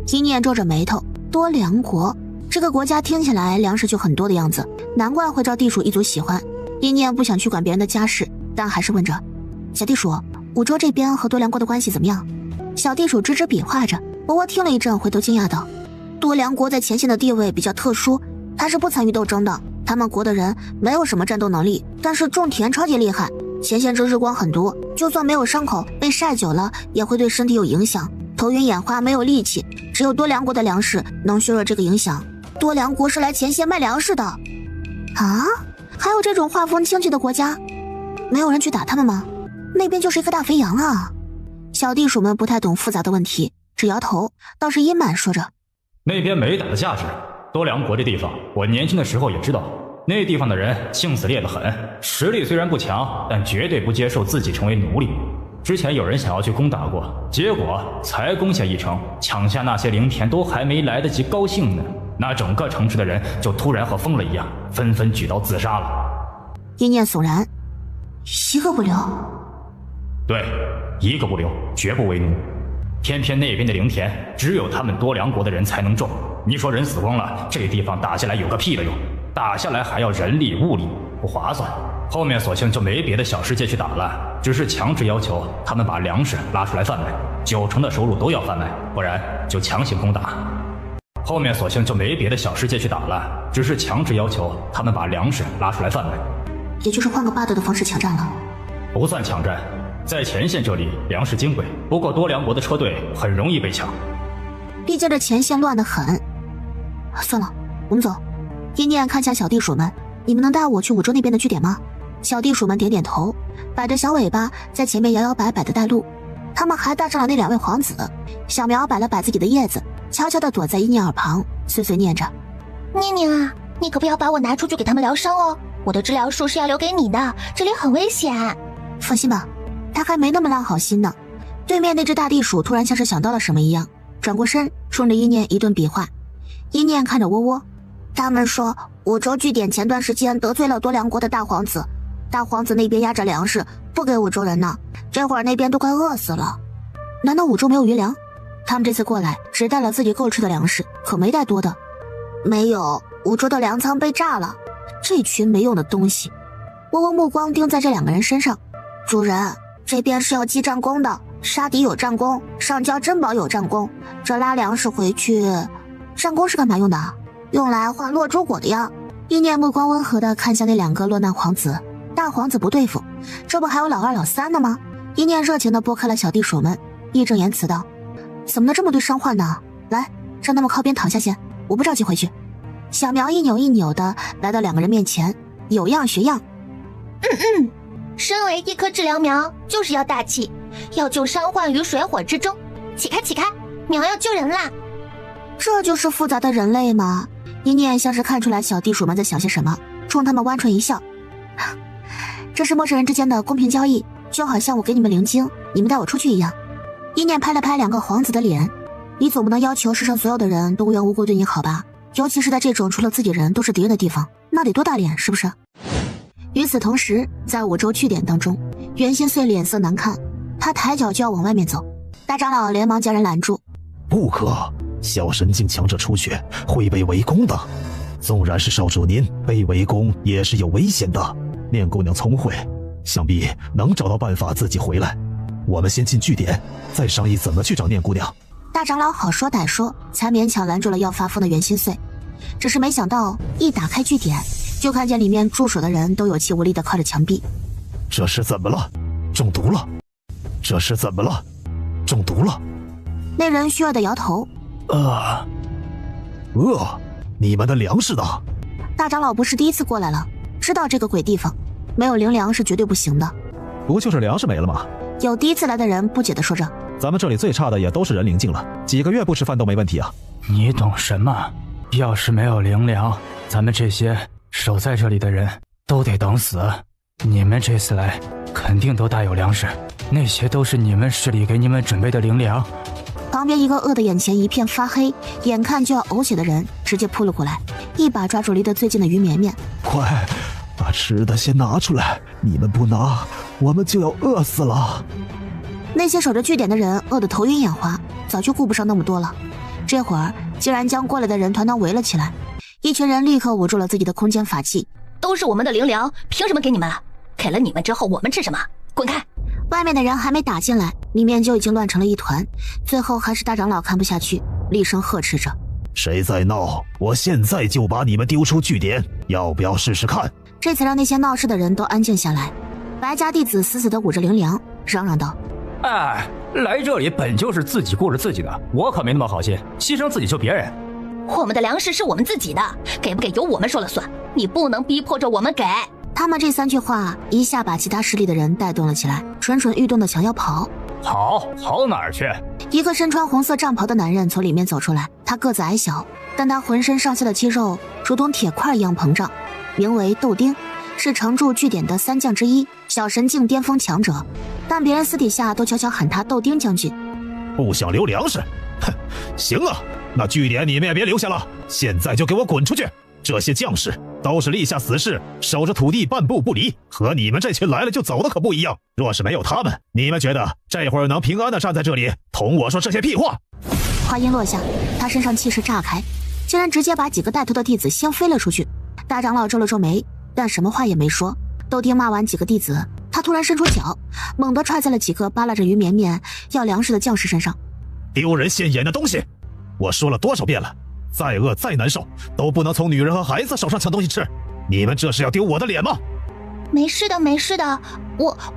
一念皱着眉头，多良国这个国家听起来粮食就很多的样子，难怪会招地鼠一族喜欢。一念不想去管别人的家事，但还是问着，小地鼠，五州这边和多良国的关系怎么样？小地鼠支支比划着。我听了一阵，回头惊讶道，多良国在前线的地位比较特殊，他是不参与斗争的，他们国的人没有什么战斗能力，但是种田超级厉害，前线之日光很毒，就算没有伤口，被晒久了也会对身体有影响，头晕眼花，没有力气，只有多良国的粮食能削弱这个影响。多良国是来前线卖粮食的。啊，还有这种画风清奇的国家？没有人去打他们吗？那边就是一个大肥羊啊。小地鼠们不太懂复杂的问题，只摇头，倒是阴满说着，那边没打的价值。多良国这地方我年轻的时候也知道，那地方的人性子烈得很，实力虽然不强，但绝对不接受自己成为奴隶。之前有人想要去攻打过，结果才攻下一城，抢下那些灵田都还没来得及高兴呢，那整个城市的人就突然和疯了一样，纷纷举刀自杀了。一念悚然，一个不留。对，一个不留，绝不为奴。偏偏那边的灵田只有他们多良国的人才能种，你说人死光了，这地方打下来有个屁的用，打下来还要人力物力，不划算。后面索性就没别的小世界去打了，只是强制要求他们把粮食拉出来贩卖，9成的收入都要贩卖，不然就强行攻打。后面索性就没别的小世界去打了，只是强制要求他们把粮食拉出来贩卖，也就是换个霸道的方式抢占了。不算抢占，在前线这里粮食金贵，不过多良国的车队很容易被抢，毕竟这前线乱得很。算了，我们走。一念看向小地鼠们，你们能带我去五州那边的据点吗？小地鼠们点点头，摆着小尾巴在前面摇摇摆摆的带路。他们还带上了那2位皇子。小苗摆了摆自己的叶子，悄悄地躲在一念耳旁，碎碎念着，念念啊，你可不要把我拿出去给他们疗伤哦，我的治疗术是要留给你的，这里很危险。放心吧，他还没那么烂好心呢。对面那只大地鼠突然像是想到了什么一样，转过身冲着一念一顿比划。一念看着窝窝，他们说五州据点前段时间得罪了多良国的大皇子，大皇子那边压着粮食不给五州人呢，这会儿那边都快饿死了。难道五州没有余粮？他们这次过来只带了自己够吃的粮食，可没带多的。没有，五州的粮仓被炸了。这群没用的东西。窝窝目光盯在这2个人身上。主人，这边是要记战功的，杀敌有战功，上交珍宝有战功，这拉粮食回去。战功是干嘛用的？用来换落珠果的呀。一念目光温和地看向那2个落难皇子。大皇子不对付，这不还有老2老3呢吗？一念热情地拨开了小地鼠们，义正言辞道，怎么能这么对伤患呢？来，让他们靠边躺下先，我不着急回去。小苗一扭一扭地来到2个人面前，有样学样。身为一棵治疗苗，就是要大气，要救伤患于水火之中。起开起开，苗要救人啦！这就是复杂的人类吗？一念像是看出来小地鼠们在想些什么，冲他们弯唇一笑。这是陌生人之间的公平交易，就好像我给你们灵晶，你们带我出去一样。一念拍了拍2个皇子的脸，你总不能要求世上所有的人都无缘无故对你好吧？尤其是在这种除了自己人都是敌人的地方，那得多大脸，是不是？与此同时，在五洲据点当中，袁心碎脸色难看，他抬脚就要往外面走，大长老连忙将人拦住。不可，小神境强者出去会被围攻的，纵然是少主您被围攻也是有危险的。念姑娘聪慧，想必能找到办法自己回来。我们先进据点，再商议怎么去找念姑娘。大长老好说歹说，才勉强拦住了要发疯的袁心碎。只是没想到，一打开据点，就看见里面驻守的人都有气无力地靠着墙壁。这是怎么了？中毒了？这是怎么了？中毒了？那人虚弱地摇头。你们的粮食呢？大长老不是第一次过来了，知道这个鬼地方，没有灵粮是绝对不行的。不就是粮食没了吗？有第一次来的人不解地说着。咱们这里最差的也都是人灵境了，几个月不吃饭都没问题啊。你懂什么？要是没有灵粮，咱们这些守在这里的人都得等死。你们这次来肯定都大有粮食，那些都是你们市里给你们准备的灵粮。旁边一个饿得眼前一片发黑，眼看就要呕血的人直接扑了过来，一把抓住离得最近的于绵绵。快把吃的先拿出来，你们不拿我们就要饿死了。那些守着据点的人饿得头晕眼花，早就顾不上那么多了，这会儿竟然将过来的人团团围了起来。一群人立刻捂住了自己的空间法器。都是我们的灵粮，凭什么给你们？给了你们之后我们吃什么？滚开！外面的人还没打进来，里面就已经乱成了一团。最后还是大长老看不下去，厉声呵斥着：谁在闹？我现在就把你们丢出据点，要不要试试看？这才让那些闹事的人都安静下来。白家弟子死死地捂着灵粮，嚷嚷道：哎，来这里本就是自己顾着自己的，我可没那么好心，牺牲自己救别人。我们的粮食是我们自己的，给不给由我们说了算，你不能逼迫着我们给。他们这3句话一下把其他势力的人带动了起来，蠢蠢欲动的想要跑。跑哪儿去？一个身穿红色战袍的男人从里面走出来，他个子矮小，但他浑身上下的肌肉如同铁块一样膨胀，名为豆丁，是常驻据点的3将之一，小神境巅峰强者，但别人私底下都悄悄喊他豆丁将军。不想留粮食？哼，行啊，那据点你们也别留下了，现在就给我滚出去！这些将士都是立下死誓，守着土地半步不离，和你们这群来了就走的可不一样。若是没有他们，你们觉得这会儿能平安的站在这里同我说这些屁话？话音落下，他身上气势炸开，竟然直接把几个带头的弟子掀飞了出去。大长老皱了皱眉，但什么话也没说。豆丁骂完几个弟子，他突然伸出脚，猛地踹在了几个扒拉着于绵绵要粮食的将士身上。丢人现眼的东西！我说了多少遍了，再饿再难受都不能从女人和孩子手上抢东西吃，你们这是要丢我的脸吗？没事的没事的，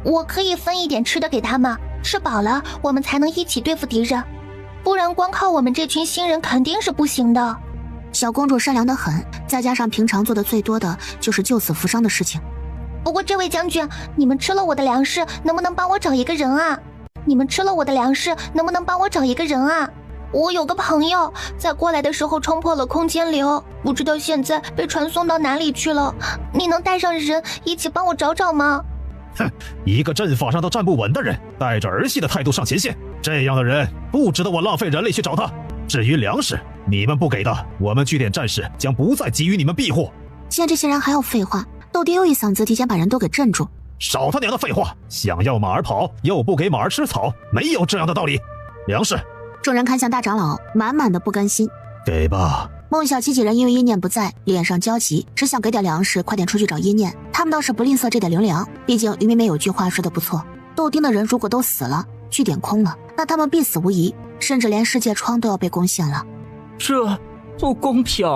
我可以分一点吃的给他们，吃饱了我们才能一起对付敌人，不然光靠我们这群新人肯定是不行的。小公主善良得很，再加上平常做的最多的就是救死扶伤的事情。不过这位将军，你们吃了我的粮食，能不能帮我找一个人啊？你们吃了我的粮食，能不能帮我找一个人啊？我有个朋友在过来的时候冲破了空间流，不知道现在被传送到哪里去了，你能带上人一起帮我找找吗？哼，一个阵法上都站不稳的人，带着儿戏的态度上前线，这样的人不值得我浪费人力去找他。至于粮食，你们不给的，我们据点战士将不再给予你们庇护。见这些人还要废话，豆丁又一嗓子提前把人都给镇住。少他娘的废话！想要马儿跑，又不给马儿吃草，没有这样的道理。粮食！众人看向大长老，满满的不甘心。给吧。孟小七几人因为阴念不在，脸上焦急，只想给点粮食，快点出去找阴念。他们倒是不吝啬这点灵粮，毕竟于妹妹有句话说的不错，豆丁的人如果都死了，据点空了，那他们必死无疑，甚至连世界窗都要被攻陷了。这不公平！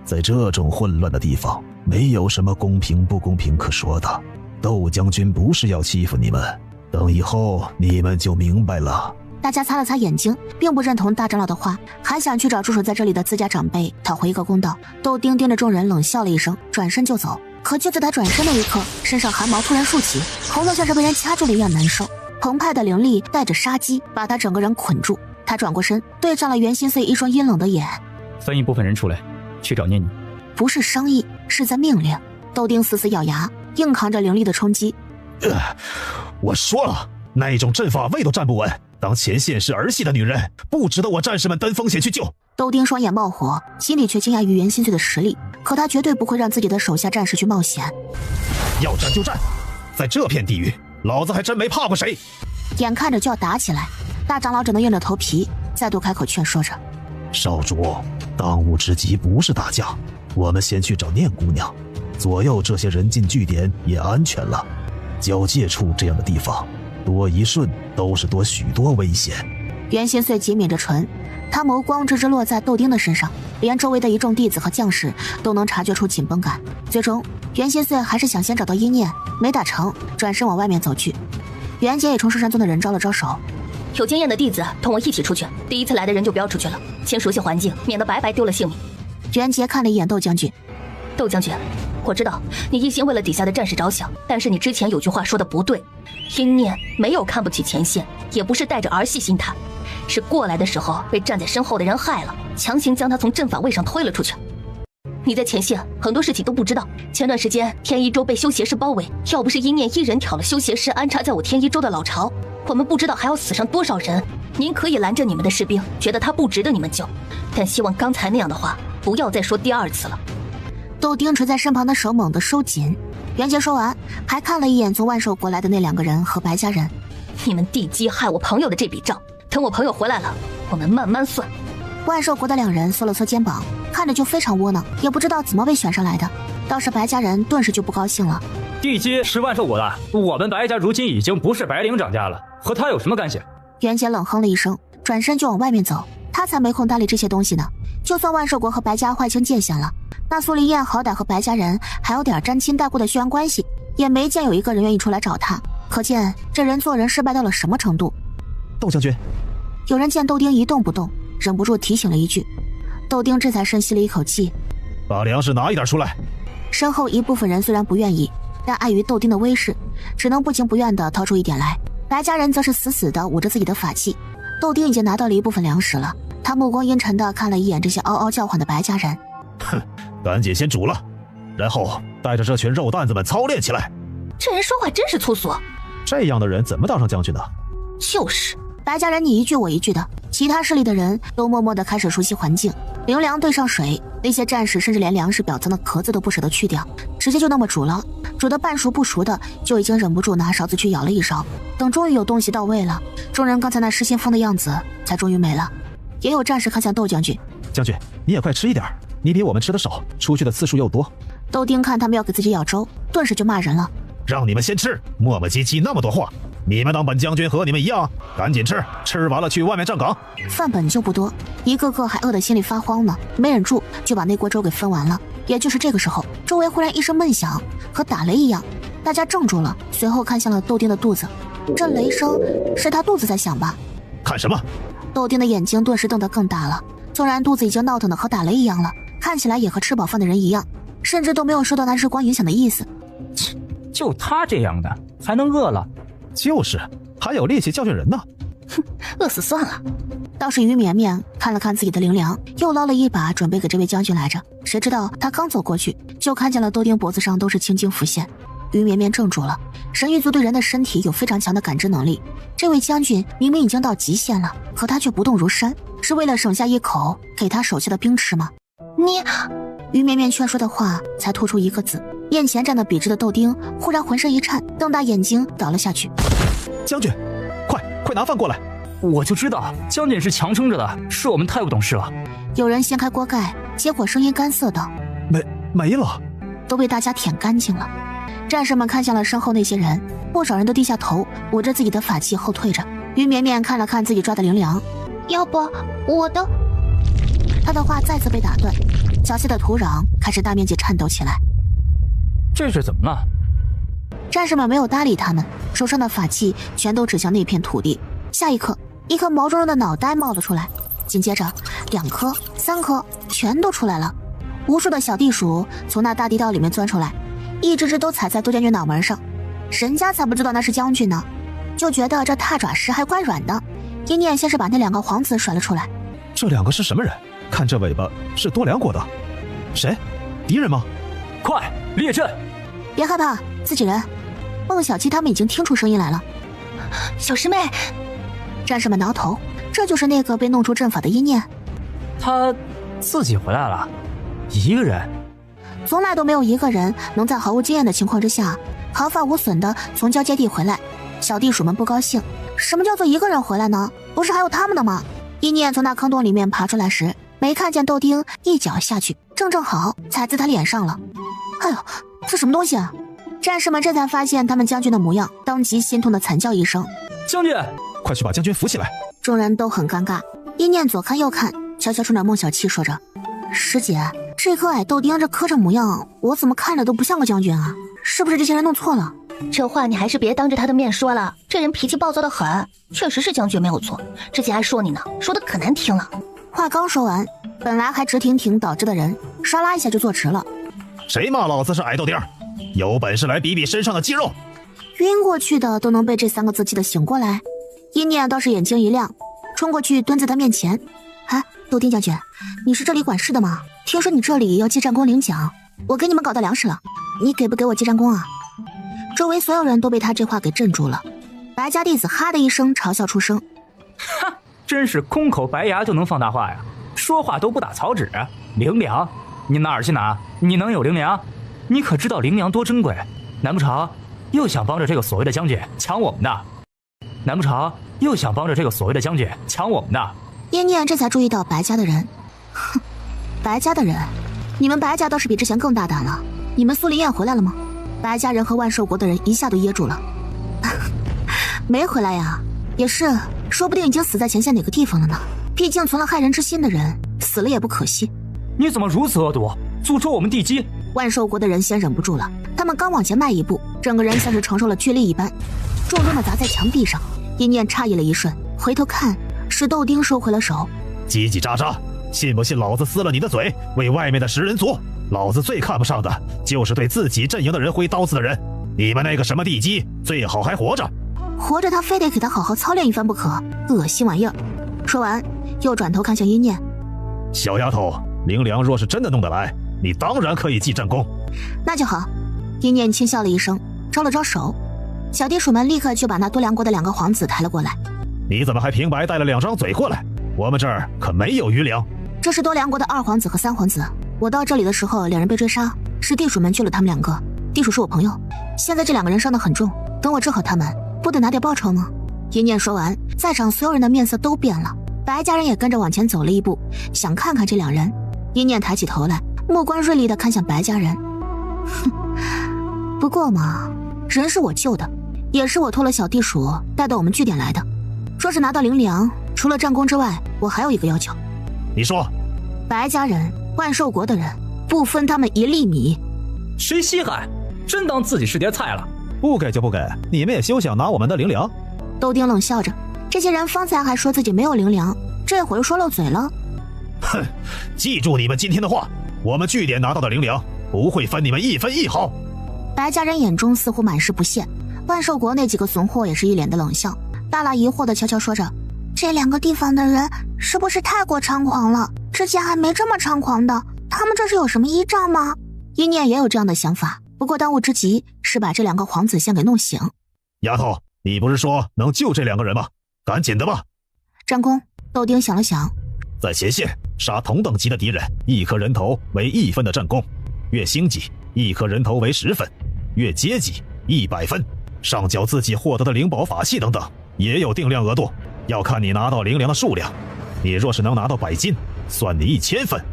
在这种混乱的地方，没有什么公平不公平可说的。窦将军不是要欺负你们，等以后你们就明白了。大家擦了擦眼睛，并不认同大长老的话，还想去找驻守在这里的自家长辈讨回一个公道。豆丁盯着众人冷笑了一声，转身就走。可就在他转身那一刻，身上汗毛突然竖起，喉咙像是被人掐住了一样难受，澎湃的灵力带着杀机，把他整个人捆住。他转过身，对上了袁心碎一双阴冷的眼。分一部分人出来，去找念念。不是商议，是在命令。豆丁死死咬牙，硬扛着灵力的冲击。我说了，那种阵法位都站不稳，当前线是儿戏的女人，不值得我战士们担风险去救。豆丁双眼冒火，心里却惊讶于袁心碎的实力，可他绝对不会让自己的手下战士去冒险。要战就战，在这片地狱，老子还真没怕过谁。眼看着就要打起来，大长老只能硬着头皮再度开口劝说着：“少主，当务之急不是打架，我们先去找念姑娘，左右这些人进据点也安全了。交界处这样的地方，多一瞬都是多许多危险。”袁心碎紧抿着唇，他眸光直直落在豆丁的身上，连周围的一众弟子和将士都能察觉出紧绷感。最终，袁心碎还是想先找到一念，没打成，转身往外面走去。袁杰也冲圣山宗的人招了招手：“有经验的弟子同我一起出去，第一次来的人就不要出去了，先熟悉环境，免得白白丢了性命。”袁杰看了一眼窦将军：“窦将军，我知道你一心为了底下的战士着想，但是你之前有句话说的不对，阴念没有看不起前线，也不是带着儿戏心态，是过来的时候被站在身后的人害了，强行将他从阵法位上推了出去。你在前线很多事情都不知道，前段时间天一州被修邪师包围，要不是阴念一人挑了修邪师安插在我天一州的老巢，我们不知道还要死上多少人。您可以拦着你们的士兵，觉得他不值得你们救，但希望刚才那样的话不要再说第二次了。”窦丁持在身旁的手猛地收紧。袁杰说完，还看了一眼从万寿国来的那2个人和白家人：“你们地基害我朋友的这笔账，等我朋友回来了，我们慢慢算。”万寿国的2人缩了缩肩膀，看着就非常窝囊，也不知道怎么被选上来的。倒是白家人顿时就不高兴了：“地基是万寿国的，我们白家如今已经不是白灵长家了，和他有什么干系？”袁杰冷哼了一声，转身就往外面走。他才没空搭理这些东西呢。就算万寿国和白家划清界限了，那苏林燕好歹和白家人还有点沾亲带故的血缘关系，也没见有一个人愿意出来找他，可见这人做人失败到了什么程度。窦将军，有人见窦丁一动不动，忍不住提醒了一句。窦丁这才深吸了一口气，把粮食拿一点出来。身后一部分人虽然不愿意，但碍于窦丁的威势，只能不情不愿地掏出一点来。白家人则是死死地捂着自己的法器。窦丁已经拿到了一部分粮食了，他目光阴沉地看了一眼这些嗷嗷叫唤的白家人。哼，赶紧先煮了，然后带着这群肉蛋子们操练起来。这人说话真是粗俗，这样的人怎么当上将军的？就是，白家人你一句我一句的，其他势力的人都默默地开始熟悉环境。灵粮兑上水，那些战士甚至连粮食表层的壳子都不舍得去掉，直接就那么煮了。煮得半熟不熟的，就已经忍不住拿勺子去舀了一勺。等终于有东西到位了，众人刚才那失心疯的样子才终于没了。也有战士看向窦将军：“将军，你也快吃一点，你比我们吃的少，出去的次数又多。”窦丁看他们要给自己舀粥，顿时就骂人了：“让你们先吃，磨磨唧唧那么多话，你们当本将军和你们一样？赶紧吃，吃完了去外面站岗。”饭本就不多，一个个还饿得心里发慌呢，没忍住就把那锅粥给分完了。也就是这个时候，周围忽然一声闷响，和打雷一样，大家怔住了，随后看向了窦丁的肚子。这雷声是他肚子在响吧？看什么？窦丁的眼睛顿时瞪得更大了，纵然肚子已经闹腾的和打雷一样了，看起来也和吃饱饭的人一样，甚至都没有受到那日光影响的意思。切，就他这样的还能饿了？就是，还有力气教训人呢。哼，饿死算了。倒是于绵绵看了看自己的灵粮，又捞了一把准备给这位将军来着。谁知道他刚走过去，就看见了窦丁脖子上都是青筋浮现。于绵绵怔住了，神域族对人的身体有非常强的感知能力。这位将军明明已经到极限了，可他却不动如山，是为了省下一口给他手下的兵吃吗？你……于绵绵劝说的话才吐出一个字，面前站得笔直的窦丁忽然浑身一颤，瞪大眼睛倒了下去。将军，快拿饭过来！我就知道将军是强撑着的，是我们太不懂事了。有人掀开锅盖，结果声音干涩道：“没了，都被大家舔干净了。”战士们看向了身后那些人，不少人都低下头，捂着自己的法器后退着。于绵绵看了看自己抓的灵粮，要不我的……他的话再次被打断，脚下的土壤开始大面积颤抖起来。这是怎么了？战士们没有搭理他们，手上的法器全都指向那片土地。下一刻，一颗毛茸茸的脑袋冒了出来，紧接着2颗、3颗全都出来了。无数的小地鼠从那大地道里面钻出来，一只只都踩在窦将军脑门上。人家才不知道那是将军呢，就觉得这踏爪石还怪软的。一念先是把那2个皇子甩了出来。这2个是什么人？看这尾巴是多良国的。谁？敌人吗？快列阵！别害怕，自己人。孟小七他们已经听出声音来了。小师妹，战士们挠头，这就是那个被弄出阵法的一念。他自己回来了，一个人。从来都没有一个人能在毫无经验的情况之下毫发无损的从交接地回来。小地鼠们不高兴，什么叫做一个人回来呢？不是还有他们的吗？一念从那坑洞里面爬出来时，没看见豆丁一脚下去，正好踩在他脸上了。哎呦，这什么东西啊！战士们这才发现他们将军的模样，当即心痛的惨叫一声：将军，快去把将军扶起来！众人都很尴尬，一念左看右看，悄悄冲着孟小七说着：师姐，这颗矮豆丁这磕碜模样，我怎么看着都不像个将军啊？是不是这些人弄错了？这话你还是别当着他的面说了，这人脾气暴躁的很，确实是将军没有错，之前还说你呢，说的可难听了。话刚说完，本来还直挺挺倒着的人，唰啦一下就坐直了。谁骂老子是矮豆丁？有本事来比比身上的肌肉！晕过去的都能被这3个字气得醒过来。一念倒是眼睛一亮，冲过去蹲在他面前：哎，豆丁将军，你是这里管事的吗？听说你这里要记战功领奖，我给你们搞到粮食了，你给不给我记战功啊？周围所有人都被他这话给镇住了。白家弟子哈的一声嘲笑出声：哈，真是空口白牙就能放大话呀，说话都不打草纸。灵粮，你哪儿去拿？你能有灵粮？你可知道灵粮多珍贵？难不成又想帮着这个所谓的将军抢我们的？难不成又想帮着这个所谓的将军抢我们的？叶念这才注意到白家的人。哼，白家的人，你们白家倒是比之前更大胆了。你们苏林燕回来了吗？白家人和万寿国的人一下都噎住了。没回来呀，也是，说不定已经死在前线哪个地方了呢。毕竟存了害人之心的人，死了也不可惜。你怎么如此恶毒，诅咒我们地基？万寿国的人先忍不住了，他们刚往前迈一步，整个人像是承受了巨力一般，重重的砸在墙壁上。一念诧异了一瞬，回头看，是豆丁收回了手。叽叽喳喳，信不信老子撕了你的嘴，为外面的食人族？老子最看不上的就是对自己阵营的人挥刀子的人。你们那个什么地基，最好还活着。活着他非得给他好好操练一番不可，恶心玩意儿。说完，又转头看向一念：小丫头，灵粮若是真的弄得来，你当然可以记战功。那就好。一念轻笑了一声，招了招手，小地鼠们立刻就把那多良国的2个皇子抬了过来。你怎么还平白带了2张嘴过来？我们这儿可没有余粮。这是多良国的2皇子和3皇子，我到这里的时候2人被追杀，是地鼠们救了他们2个。地鼠是我朋友，现在这2个人伤得很重，等我治好他们，不得拿点报酬吗？一念说完，在场所有人的面色都变了，白家人也跟着往前走了一步，想看看这2人。一念抬起头来，目光锐利地看向白家人。哼，不过嘛，人是我救的，也是我托了小地鼠带到我们据点来的。说是拿到灵粮，除了战功之外，我还有一个要求。你说。白家人、万寿国的人，不分他们1粒米。谁稀罕？真当自己是碟菜了？不给就不给，你们也休想拿我们的灵粮。豆丁冷笑着，这些人方才还说自己没有灵粮，这会儿又说漏嘴了。哼，记住你们今天的话，我们据点拿到的灵粮不会分你们1分1毫。白家人眼中似乎满是不屑，万寿国那几个怂货也是一脸的冷笑，大拉疑惑的悄悄说着：这2个地方的人是不是太过猖狂了？之前还没这么猖狂的，他们这是有什么依仗吗？一念也有这样的想法，不过当务之急是把这2个皇子先给弄醒。丫头，你不是说能救这2个人吗？赶紧的吧。战功，豆丁想了想，在前线杀同等级的敌人，1颗人头为1分的战功，越星级1颗人头为10分，越阶级100分。上缴自己获得的灵宝法器等等，也有定量额度，要看你拿到灵粮的数量。你若是能拿到100斤，算你1000分。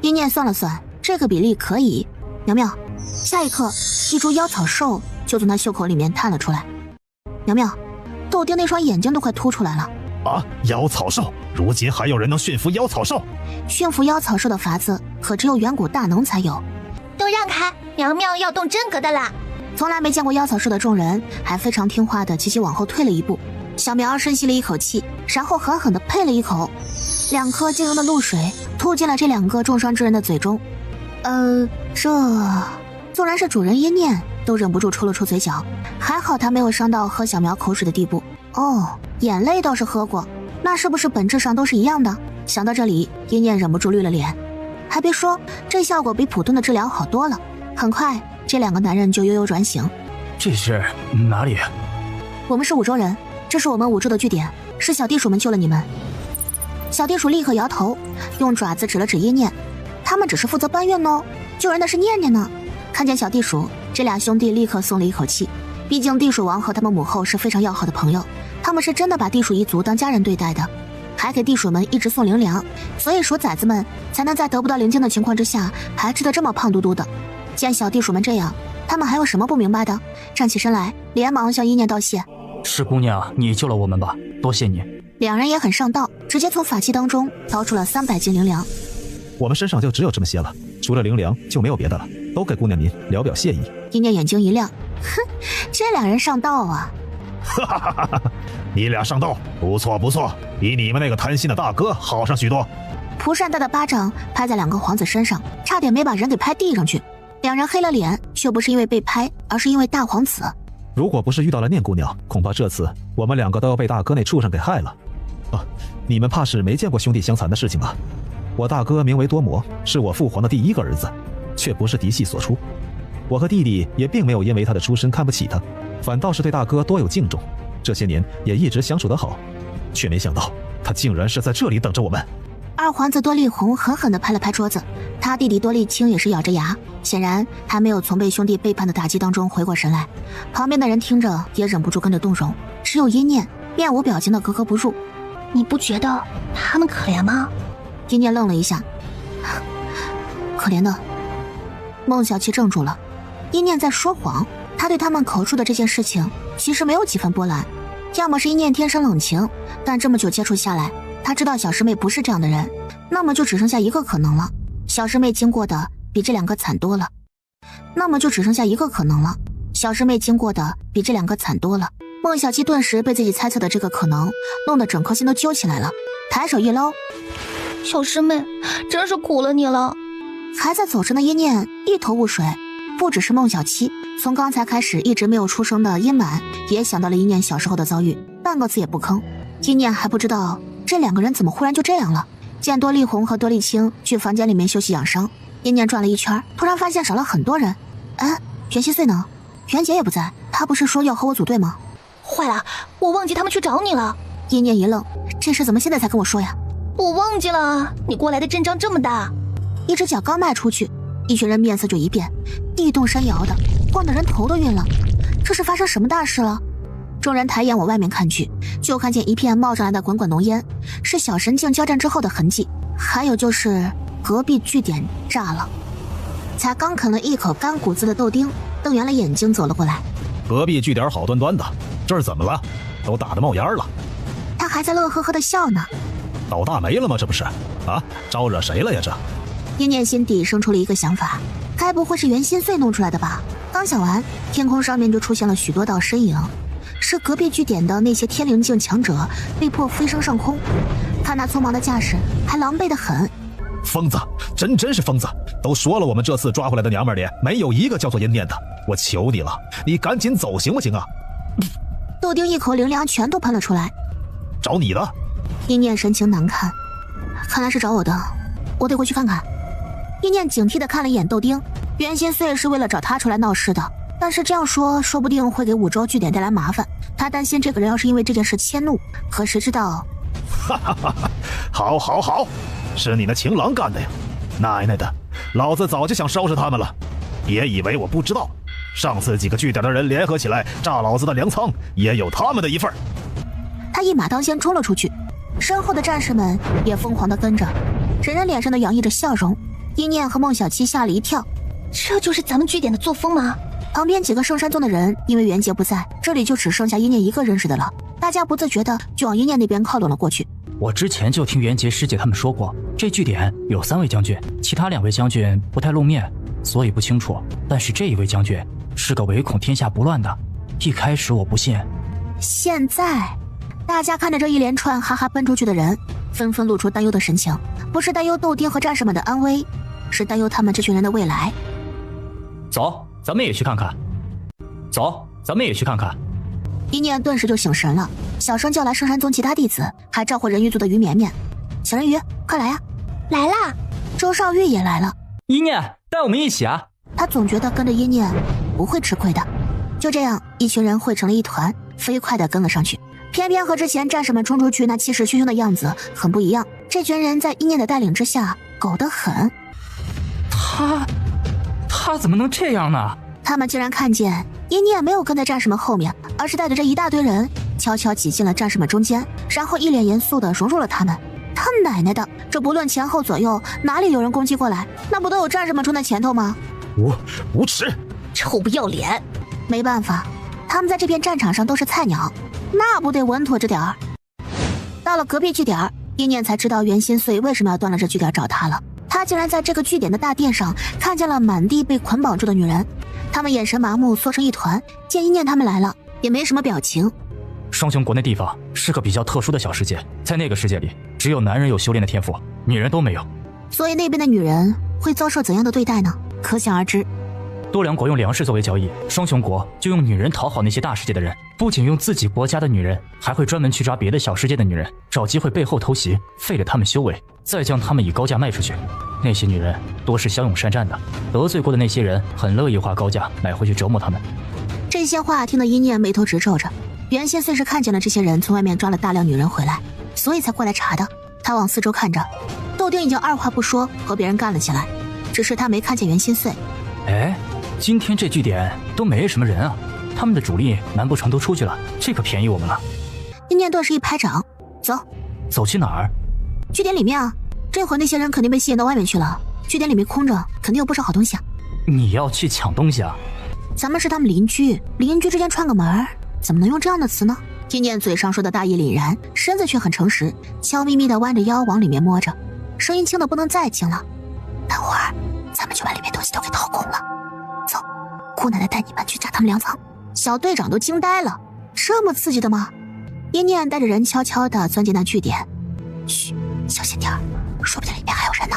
一念算了算，这个比例可以。苗苗，下一刻，一株妖草兽就从他袖口里面探了出来。苗苗，豆丁那双眼睛都快凸出来了。啊！妖草兽，如今还有人能驯服妖草兽？驯服妖草兽的法子可只有远古大能才有。都让开，苗苗要动真格的啦！从来没见过妖草兽的众人还非常听话的齐齐往后退了一步。小苗深吸了一口气，然后狠狠地呸了一口，2颗晶莹的露水吐进了这2个重伤之人的嘴中。这纵然是主人一念都忍不住抽了抽嘴角，还好他没有伤到喝小苗口水的地步。哦，眼泪倒是喝过，那是不是本质上都是一样的？想到这里，一念忍不住绿了脸。还别说，这效果比普通的治疗好多了。很快，这2个男人就悠悠转醒。这是哪里？我们是五洲人，这是我们五洲的据点，是小地鼠们救了你们。小地鼠立刻摇头，用爪子指了指一念，他们只是负责搬运哦，救人的是念念呢。看见小地鼠，这俩兄弟立刻松了一口气。毕竟地鼠王和他们母后是非常要好的朋友，他们是真的把地鼠一族当家人对待的，还给地鼠们一直送灵粮，所以鼠崽子们才能在得不到灵晶的情况之下，还吃得这么胖嘟嘟的。见小地鼠们这样，他们还有什么不明白的？站起身来，连忙向一念道谢。是姑娘，你救了我们吧，多谢你。两人也很上道，直接从法器当中掏出了300斤灵粮。我们身上就只有这么些了，除了灵粮就没有别的了，都给姑娘您聊表谢意。一念眼睛一亮，哼，这两人上道啊！哈哈哈哈！你俩上道，不错不错，比你们那个贪心的大哥好上许多。蒲善大的巴掌拍在两个皇子身上，差点没把人给拍地上去。两人黑了脸，却不是因为被拍，而是因为大皇子。如果不是遇到了念姑娘，恐怕这次我们两个都要被大哥那畜生给害了。你们怕是没见过兄弟相残的事情吧？我大哥名为多摩，是我父皇的第一个儿子，却不是嫡系所出。我和弟弟也并没有因为他的出身看不起他，反倒是对大哥多有敬重。这些年也一直相处得好，却没想到他竟然是在这里等着我们。二皇子多利红狠狠地拍了拍桌子，他弟弟多利青也是咬着牙，显然还没有从被兄弟背叛的打击当中回过神来。旁边的人听着也忍不住跟着动容，只有一念面无表情的格格不入。你不觉得他们可怜吗？一念愣了一下，可怜的。孟小七怔住了，一念在说谎，他对他们口述的这件事情其实没有几分波澜，要么是一念天生冷情，但这么久接触下来，他知道小师妹不是这样的人，那么就只剩下一个可能了，小师妹经过的比这两个惨多了。孟小七顿时被自己猜测的这个可能弄得整颗心都揪起来了，抬手一捞，小师妹，真是苦了你了。还在走着的一念一头雾水，不只是孟小七，从刚才开始一直没有出声的殷满也想到了一念小时候的遭遇，半个字也不吭。一念还不知道这两个人怎么忽然就这样了。见多利红和多利青去房间里面休息养伤，一念转了一圈，突然发现少了很多人。袁希岁呢？袁杰也不在，他不是说要和我组队吗？坏了，我忘记他们去找你了。一念一愣，这事怎么现在才跟我说呀？我忘记了，你过来的阵仗这么大。一只脚刚迈出去，一群人面色就一变，地动山摇的，晃得人头都晕了。这是发生什么大事了？众人抬眼往外面看去，就看见一片冒上来的滚滚浓烟，是小神境交战之后的痕迹，还有就是隔壁据点炸了。才刚啃了一口干谷子的豆丁瞪圆了眼睛走了过来。隔壁据点好端端的，这儿怎么了？都打得冒烟了。他还在乐呵呵的笑呢。老大没了吗？这不是啊？招惹谁了呀？这一念心底生出了一个想法，该不会是袁心碎弄出来的吧？刚想完，天空上面就出现了许多道身影，是隔壁据点的那些天灵境强者被迫飞升上空，看那匆忙的架势还狼狈得很。疯子，真是疯子！都说了，我们这次抓回来的娘们里没有一个叫做阴念的，我求你了，你赶紧走行不行啊？豆丁一口灵粮全都喷了出来。找你的？一念神情难看，看来是找我的，我得回去看看。一念警惕地看了一眼豆丁，袁心碎是为了找他出来闹事的，但是这样说不定会给五洲据点带来麻烦，他担心这个人要是因为这件事迁怒，可谁知道。哈哈哈！好，是你那情郎干的呀！奶奶的，老子早就想收拾他们了，别以为我不知道，上次几个据点的人联合起来炸老子的粮仓，也有他们的一份。他一马当先冲了出去，身后的战士们也疯狂地跟着，人人脸上都洋溢着笑容。一念和孟小七吓了一跳，这就是咱们据点的作风吗？旁边几个圣山宗的人因为袁杰不在，这里就只剩下一念一个认识的了，大家不自觉的就往一念那边靠拢了过去。我之前就听袁杰师姐他们说过，这据点有3位将军，其他2位将军不太露面，所以不清楚，但是这一位将军是个唯恐天下不乱的。一开始我不信，现在大家看着这一连串哈哈奔出去的人，纷纷露出担忧的神情，不是担忧豆丁和战士们的安危，是担忧他们这群人的未来。走，咱们也去看看。一念顿时就醒神了，小声叫来圣山宗其他弟子，还召唤人鱼族的于绵绵。小人鱼，快来呀！来啦！周少玉也来了。一念，带我们一起啊！他总觉得跟着一念不会吃亏的。就这样，一群人汇成了一团，飞快地跟了上去。偏偏和之前战士们冲出去那气势汹汹的样子很不一样，这群人在一念的带领之下，狗得很。他他怎么能这样呢？他们竟然看见阴念没有跟在战士们后面，而是带着这一大堆人悄悄挤进了战士们中间，然后一脸严肃地融入了他们。他奶奶的，这不论前后左右哪里有人攻击过来，那不都有战士们冲在前头吗？无耻，臭不要脸！没办法，他们在这片战场上都是菜鸟，那不得稳妥着点儿。到了隔壁据点，阴念才知道袁心碎为什么要断了这据点找他了。他竟然在这个据点的大殿上看见了满地被捆绑住的女人，他们眼神麻木，缩成一团。见阴念他们来了，也没什么表情。双雄国那地方是个比较特殊的小世界，在那个世界里，只有男人有修炼的天赋，女人都没有。所以那边的女人会遭受怎样的对待呢？可想而知。多良国用粮食作为交易，双雄国就用女人讨好那些大世界的人，不仅用自己国家的女人，还会专门去抓别的小世界的女人，找机会背后偷袭，废了他们修为，再将他们以高价卖出去。那些女人多是骁勇善战的，得罪过的那些人很乐意花高价买回去折磨他们。这些话听得阴念眉头直皱着。原先虽是看见了这些人从外面抓了大量女人回来，所以才过来查的。他往四周看着，豆丁已经二话不说和别人干了起来，只是他没看见袁心碎。哎，今天这据点都没什么人啊，他们的主力难不成都出去了？这可便宜我们了。阴念顿时一拍掌，走去哪儿？据点里面啊，这会那些人肯定被吸引到外面去了，据点里面空着，肯定有不少好东西啊。你要去抢东西啊？咱们是他们邻居，邻居之间串个门，怎么能用这样的词呢？阴念嘴上说的大义凛然，身子却很诚实，悄咪咪地弯着腰往里面摸着，声音轻的不能再轻了。等会儿咱们就把里面东西都给掏空了。走，姑奶奶带你们去炸他们粮仓。小队长都惊呆了，这么刺激的吗？阴念带着人悄悄地钻进那据点。嘘，小心点儿，说不定里面还有人呢。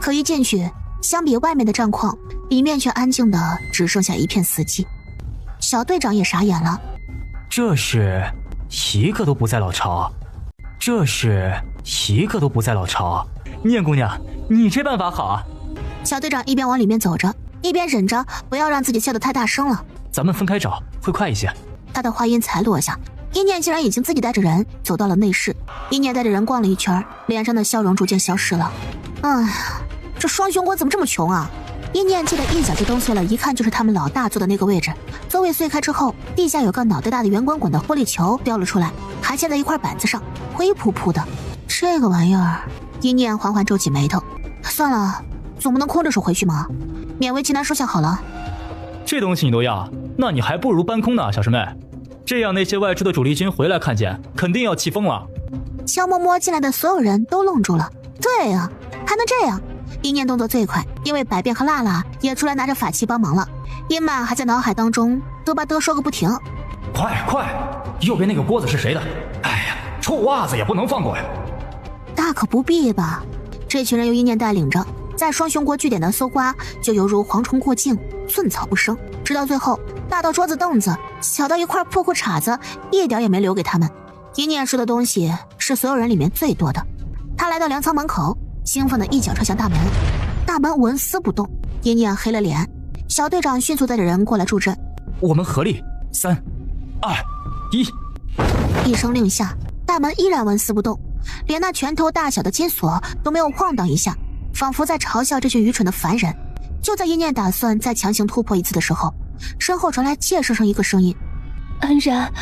可一进去，相比外面的战况，里面却安静的只剩下一片死寂。小队长也傻眼了，这是一个都不在老巢，念姑娘，你这办法好啊。小队长一边往里面走着，一边忍着不要让自己笑得太大声了。咱们分开找会快一些。他的话音才落下，阴念竟然已经自己带着人走到了内室。阴念带着人逛了一圈，脸上的笑容逐渐消失了。哎呀，这双雄国怎么这么穷啊？阴念记得一脚就蹬碎了，一看就是他们老大坐的那个位置。座位碎开之后，地下有个脑袋大的圆滚滚的玻璃球掉了出来，还嵌在一块板子上，灰扑扑的。这个玩意儿，阴念缓缓皱起眉头。算了，总不能空着手回去吗？勉为其难收下好了。这东西你都要，那你还不如搬空呢，小师妹。这样那些外出的主力军回来看见，肯定要气疯了。悄摸摸进来的所有人都愣住了。对啊，还能这样？阴念动作最快，因为百变和辣辣也出来拿着法器帮忙了。阴满还在脑海当中嘚吧嘚说个不停。快，右边那个锅子是谁的？哎呀，臭袜子也不能放过呀！大可不必吧。这群人由阴念带领着，在双雄国据点的搜刮就犹如蝗虫过境，寸草不生，直到最后大到桌子凳子，小到一块破裤衩子，一点也没留给他们。阴念说的东西是所有人里面最多的。他来到粮仓门口，兴奋地一脚踹向大门，大门纹丝不动。阴念黑了脸，小队长迅速带着人过来助阵。我们合力，3、2、1。一声令下，大门依然纹丝不动，连那拳头大小的金锁都没有晃荡一下，仿佛在嘲笑这群愚蠢的凡人。就在阴念打算再强行突破一次的时候，身后传来怯生生一个声音：安然。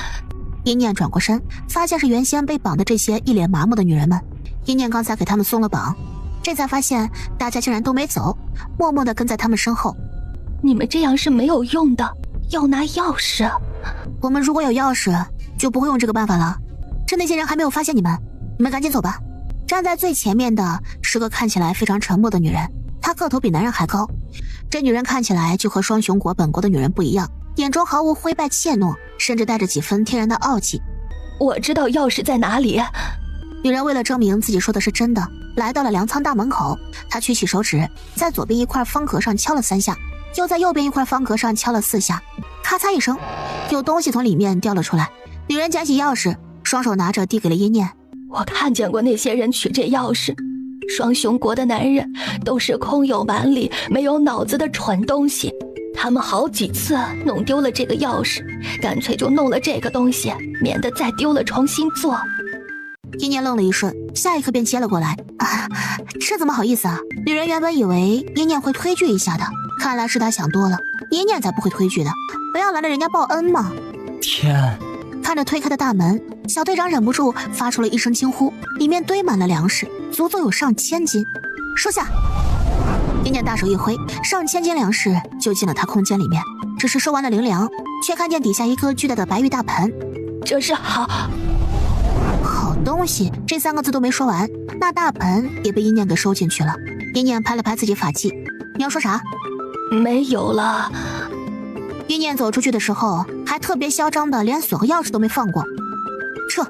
阴念转过身，发现是原先被绑的这些一脸麻木的女人们。阴念刚才给他们松了绑，这才发现大家竟然都没走，默默地跟在他们身后。你们这样是没有用的，要拿钥匙。我们如果有钥匙，就不会用这个办法了。趁那些人还没有发现你们赶紧走吧。站在最前面的是个看起来非常沉默的女人，她个头比男人还高。这女人看起来就和双雄国本国的女人不一样，眼中毫无灰败怯懦，甚至带着几分天然的傲气。我知道钥匙在哪里。女人为了证明自己说的是真的，来到了粮仓大门口。她举起手指，在左边一块方格上敲了3下，又在右边一块方格上敲了4下。咔嚓一声，有东西从里面掉了出来。女人捡起钥匙，双手拿着递给了阴念。我看见过那些人取这钥匙，双雄国的男人都是空有蛮力没有脑子的蠢东西，他们好几次弄丢了这个钥匙，干脆就弄了这个东西，免得再丢了重新做。阴念愣了一瞬，下一刻便接了过来。这怎么好意思啊？女人原本以为阴念会推拒一下的，看来是他想多了，一念才不会推拒的，不要拦着人家报恩嘛。天！看着推开的大门，小队长忍不住发出了一声惊呼，里面堆满了粮食，足足有上千斤。收下！一念大手一挥，上千斤粮食就进了他空间里面。只是收完了灵粮，却看见底下一个巨大的白玉大盆。这是好东西，这3个字都没说完，那大盆也被一念给收进去了。一念拍了拍自己法器，你要说啥？没有了。一念走出去的时候，还特别嚣张的，连锁和钥匙都没放过。撤！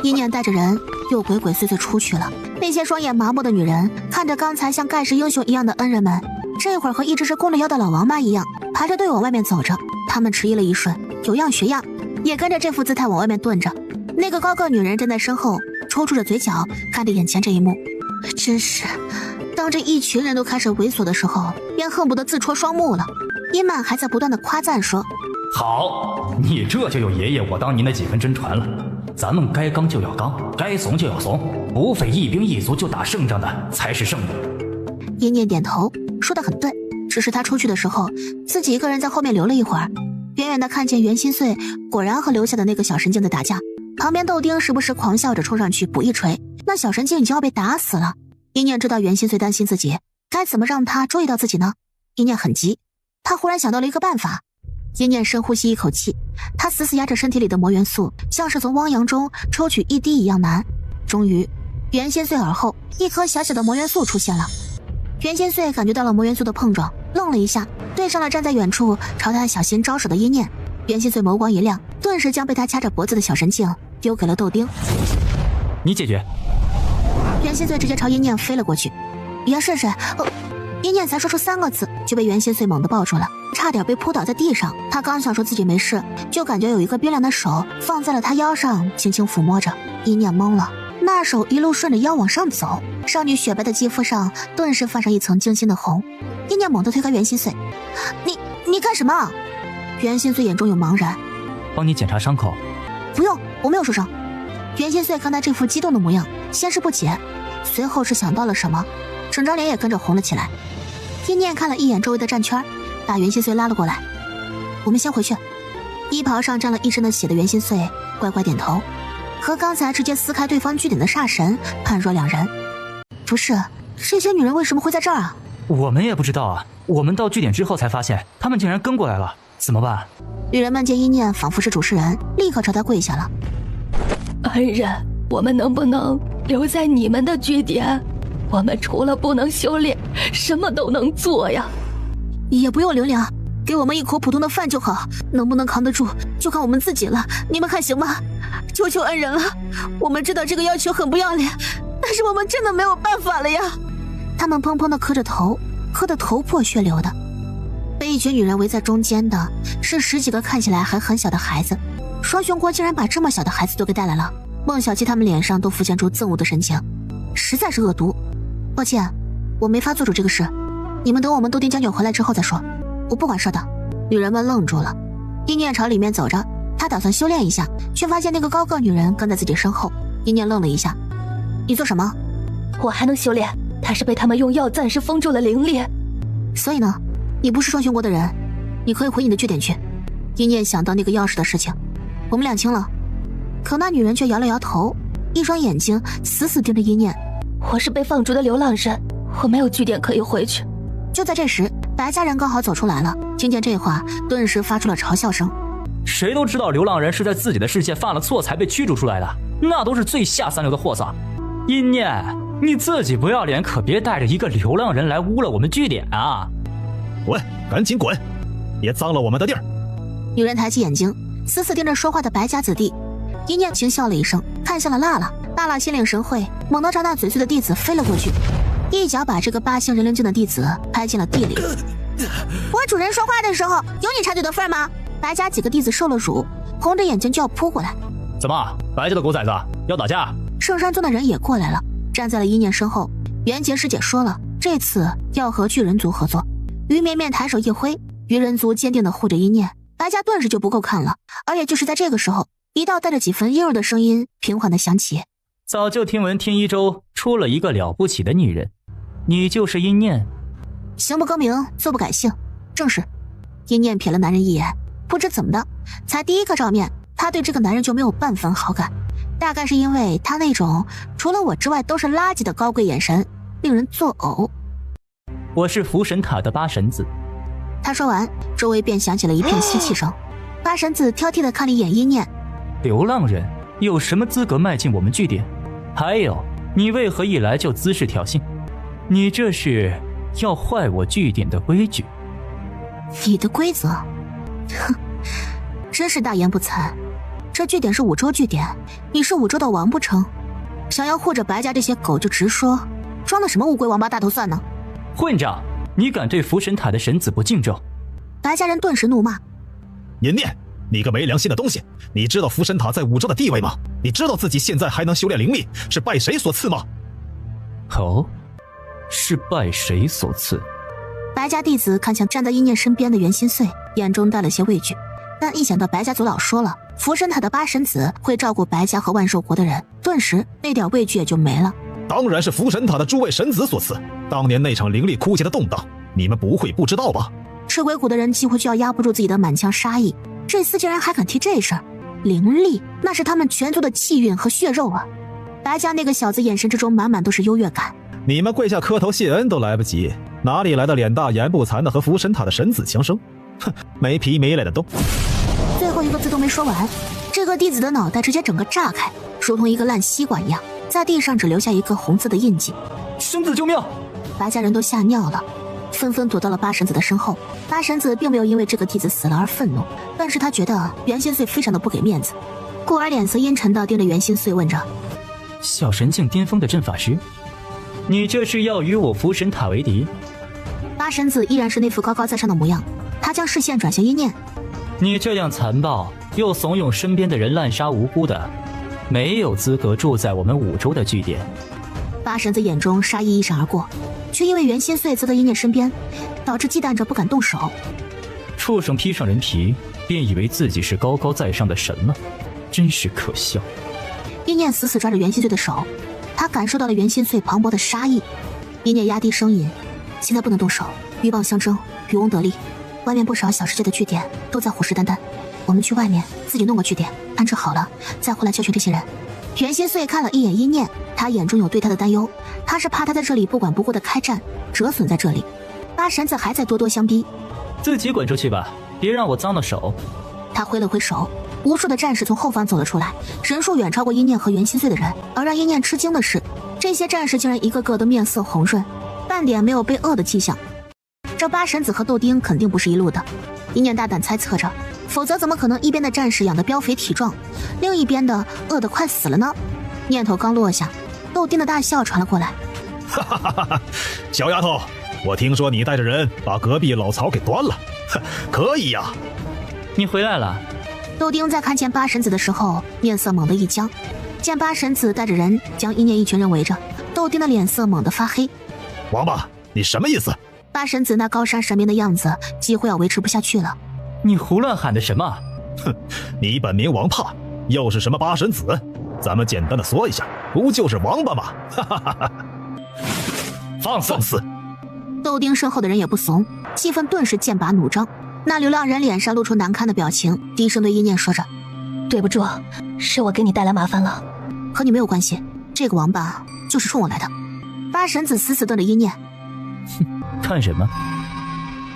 一念带着人又鬼鬼祟祟出去了。那些双眼麻木的女人看着刚才像盖世英雄一样的恩人们，这会儿和一直是弓着腰的老王八一样，排着队往外面走着。他们迟疑了一瞬，有样学样，也跟着这副姿态往外面遁着。那个高个女人站在身后，抽搐着嘴角，看着眼前这一幕，真是，当这一群人都开始猥琐的时候，便恨不得自戳双目了。殷曼还在不断的夸赞说：“好，你这就有爷爷我当年的几分真传了。咱们该刚就要刚，该怂就要怂，不费一兵一卒就打胜仗的才是胜利。”殷念点头，说得很对。只是他出去的时候，自己一个人在后面留了一会儿，远远的看见袁心碎果然和留下的那个小神经在打架。旁边豆丁时不时狂笑着冲上去补一锤，那小神经已经要被打死了。一念知道袁心碎担心自己，该怎么让他注意到自己呢？一念很急，他忽然想到了一个办法。一念深呼吸一口气，他死死压着身体里的魔元素，像是从汪洋中抽取一滴一样难。终于，袁心碎耳后一颗小小的魔元素出现了。袁心碎感觉到了魔元素的碰撞，愣了一下，对上了站在远处朝他小心招手的一念。袁心碎眸光一亮，顿时将被他掐着脖子的小神镜丢给了豆丁。你解决。袁心碎直接朝一念飞了过去。袁顺顺，一念才说出3个字，就被袁心碎猛地抱住了，差点被扑倒在地上。他刚想说自己没事，就感觉有一个冰凉的手放在了他腰上，轻轻抚摸着。一念懵了，那手一路顺着腰往上走，少女雪白的肌肤上顿时泛上一层惊心的红。一念猛地推开袁心碎，你干什么？袁心碎眼中有茫然。帮你检查伤口。不用，我没有受伤。袁心碎看他这副激动的模样，先是不解，随后是想到了什么，整张脸也跟着红了起来。一念看了一眼周围的战圈，把袁心碎拉了过来。我们先回去。衣袍上沾了一身的血的袁心碎乖乖点头，和刚才直接撕开对方据点的煞神判若两人。不是，这些女人为什么会在这儿啊？我们也不知道啊，我们到据点之后才发现，他们竟然跟过来了，怎么办？女人们见一念仿佛是主事人，立刻朝他跪下了。恩人，我们能不能留在你们的据点？我们除了不能修炼，什么都能做呀。也不用灵粮，给我们一口普通的饭就好，能不能扛得住就看我们自己了。你们看行吗？求求恩人了，我们知道这个要求很不要脸，但是我们真的没有办法了呀。他们砰砰地磕着头，磕得头破血流的。被一群女人围在中间的是10几个看起来还很小的孩子。双雄国竟然把这么小的孩子都给带来了，孟小七他们脸上都浮现出憎恶的神情，实在是恶毒。抱歉，我没法做主这个事，你们等我们豆丁将军回来之后再说。我不管事的。女人们愣住了。一念朝里面走着，他打算修炼一下，却发现那个高个女人跟在自己身后。一念愣了一下，你做什么？我还能修炼，他是被他们用药暂时封住了灵力。所以呢，你不是双雄国的人，你可以回你的据点去。一念想到那个钥匙的事情，我们俩清了。可那女人却摇了摇头，一双眼睛死死盯着一念。我是被放逐的流浪人，我没有据点可以回去。就在这时，白家人刚好走出来了，听见这话，顿时发出了嘲笑声。谁都知道流浪人是在自己的世界犯了错才被驱逐出来的，那都是最下三流的货色。阴念，你自己不要脸，可别带着一个流浪人来污了我们据点啊！喂，赶紧滚，别脏了我们的地儿！女人抬起眼睛，死死盯着说话的白家子弟。一念轻笑了一声，看向了娜娜。娜娜心领神会，猛地朝那嘴碎的弟子飞了过去，一脚把这个8星人灵境的弟子拍进了地里。我主人说话的时候有你插嘴的份吗？白家几个弟子受了辱，红着眼睛就要扑过来。怎么，白家的狗崽子要打架？圣山宗的人也过来了，站在了一念身后。袁杰师姐说了，这次要和巨人族合作。于绵绵抬手一挥，鱼人族坚定地护着一念，白家顿时就不够看了。而也就是在这个时候，一道带着几分婴儿的声音平缓地响起。早就听闻天一州出了一个了不起的女人，你就是阴念。行不更名，坐不改姓，正是。一念瞥了男人一眼，不知怎么的，才第一个照面，他对这个男人就没有半分好感。大概是因为他那种除了我之外都是垃圾的高贵眼神，令人作呕。我是福神塔的八神子。他说完，周围便响起了一片吸气声。八神子挑剔地看了一眼一念，流浪人有什么资格迈进我们据点？还有，你为何一来就滋事挑衅？你这是要坏我据点的规矩？你的规则？哼，真是大言不惭。这据点是五洲据点，你是五洲的王不成？想要护着白家这些狗就直说，装的什么乌龟王八大头蒜呢？混账！你敢对福神塔的神子不敬重？白家人顿时怒骂：淫念，你个没良心的东西！你知道福神塔在五洲的地位吗？你知道自己现在还能修炼灵力是拜谁所赐吗？哦，是拜谁所赐？白家弟子看向站在一念身边的袁心碎，眼中带了些畏惧。但一想到白家族老说了福神塔的八神子会照顾白家和万寿国的人，顿时那点畏惧也就没了。当然是福神塔的诸位神子所赐。当年那场灵力枯竭的动荡，你们不会不知道吧？赤鬼谷的人几乎就要压不住自己的满腔杀意，这厮竟然还敢提这事儿。灵力那是他们全族的气运和血肉啊！白家那个小子眼神之中满满都是优越感。你们跪下磕头谢恩都来不及，哪里来的脸大言不惭的和福神塔的神子强生？哼，没皮没脸的都。最后一个字都没说完，这个弟子的脑袋直接整个炸开，如同一个烂西瓜一样，在地上只留下一个红色的印记。神子救命！白家人都吓尿了，纷纷躲到了八神子的身后。八神子并没有因为这个弟子死了而愤怒，但是他觉得袁心碎非常的不给面子，故而脸色阴沉地盯着袁心碎问着：小神境巅峰的阵法师，你这是要与我福神塔为敌？八神子依然是那副高高在上的模样，他将视线转向一念：你这样残暴又怂恿身边的人滥杀无辜的，没有资格住在我们五洲的据点。八神子眼中杀意一闪而过，却因为袁心碎坐在一念身边，导致忌惮着不敢动手。畜生披上人皮，便以为自己是高高在上的神了，真是可笑。一念死死抓着袁心碎的手，他感受到了袁心碎磅礴的杀意。一念压低声音：现在不能动手，鹬蚌相争，渔翁得利。外面不少小世界的据点都在虎视眈眈，我们去外面自己弄个据点安置好了，再回来教训这些人。袁心碎看了一眼一念，他眼中有对他的担忧，他是怕他在这里不管不顾的开战，折损在这里。八神子还在咄咄相逼：自己滚出去吧，别让我脏了手。他挥了挥手，无数的战士从后方走了出来，人数远超过一念和袁心碎的人。而让一念吃惊的是，这些战士竟然一个个都面色红润，半点没有被饿的迹象。这八神子和豆丁肯定不是一路的，一念大胆猜测着，否则怎么可能一边的战士养得膘肥体壮，另一边的饿得快死了呢？念头刚落下，豆丁的大笑传了过来：哈哈哈哈！小丫头，我听说你带着人把隔壁老曹给端了，可以呀！你回来了。豆丁在看见八神子的时候，面色猛地一僵，见八神子带着人将一念一群人围着，豆丁的脸色猛地发黑。王八，你什么意思？八神子那高山神明的样子几乎要维持不下去了。你胡乱喊的什么？哼，你本名王帕，又是什么八神子？咱们简单的说一下，不就是王八吗？哈哈哈哈！放肆！豆丁身后的人也不怂，气氛顿时剑拔弩张。那流浪人脸上露出难看的表情，低声对一念说着：对不住，是我给你带来麻烦了。和你没有关系，这个王八就是冲我来的。八神子死死瞪着一念。哼，看什么？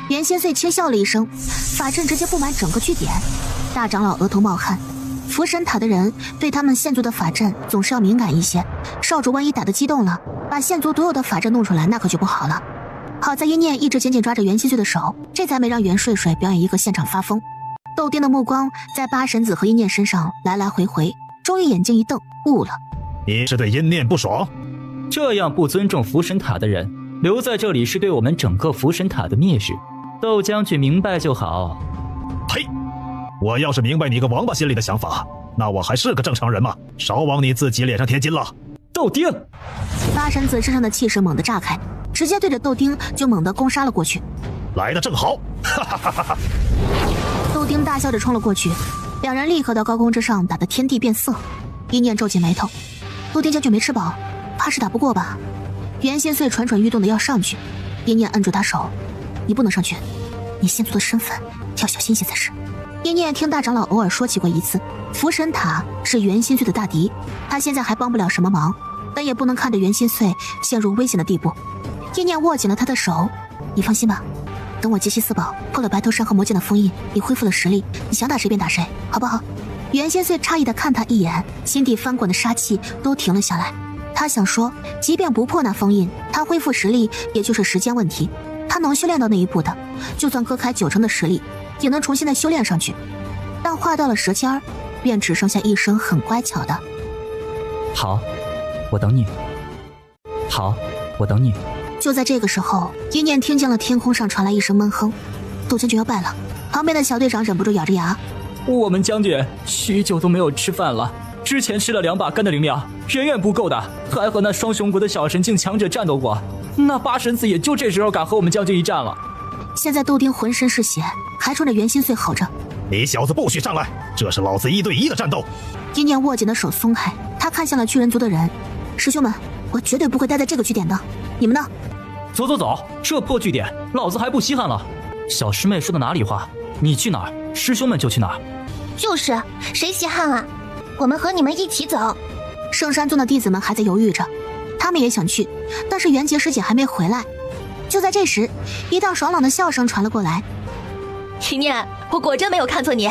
袁心碎轻笑了一声，法阵直接布满整个据点。大长老额头冒汗，福神塔的人对他们县族的法阵总是要敏感一些，少主万一打得激动了，把县族独有的法阵弄出来，那可就不好了。好在一念一直紧紧抓着袁心碎的手，这才没让袁睡睡表演一个现场发疯。豆丁的目光在八神子和一念身上来来回回，终于眼睛一瞪，悟了：你是对阴念不爽？这样不尊重福神塔的人留在这里是对我们整个福神塔的蔑视，豆将军明白就好。呸！我要是明白你个王八心里的想法，那我还是个正常人吗？少往你自己脸上贴金了。豆丁！八神子身上的气势猛地炸开，直接对着豆丁就猛地攻杀了过去。来得正好！哈哈哈哈！豆丁大笑着冲了过去，两人立刻到高空之上，打得天地变色。一念皱起眉头，豆丁将军没吃饱，怕是打不过吧？袁心碎蠢蠢欲动的要上去，一念摁住他手：你不能上去。你现在的身份要小心些才是。叶念听大长老偶尔说起过一次，福神塔是袁心碎的大敌，他现在还帮不了什么忙，但也不能看着袁心碎陷入危险的地步。叶念握紧了他的手，你放心吧，等我集齐四宝，破了白头山和魔剑的封印，你恢复了实力，你想打谁便打谁，好不好？袁心碎诧异地看他一眼，心底翻滚的杀气都停了下来。他想说，即便不破那封印，他恢复实力也就是时间问题，他能修炼到那一步的，就算割开90%的实力，也能重新的修炼上去。但话到了舌尖儿，便只剩下一声很乖巧的好，我等你。好，我等你。就在这个时候，一念听见了天空上传来一声闷哼，窦将军要败了。旁边的小队长忍不住咬着牙，我们将军许久都没有吃饭了，之前吃了2把干的灵粮，远远不够的，还和那双雄国的小神境强者战斗过，那八神子也就这时候敢和我们将军一战了。现在窦丁浑身是血，还冲着袁心碎吼着，你小子不许上来，这是老子1对1的战斗。一念握紧的手松开，他看向了巨人族的人，师兄们，我绝对不会待在这个据点的，你们呢？走走走，这破据点老子还不稀罕了。小师妹说的哪里话，你去哪儿师兄们就去哪儿。就是谁稀罕啊，我们和你们一起走。圣山宗的弟子们还在犹豫着，他们也想去，但是袁杰师姐还没回来。就在这时，一道爽朗的笑声传了过来，一念，我果真没有看错你。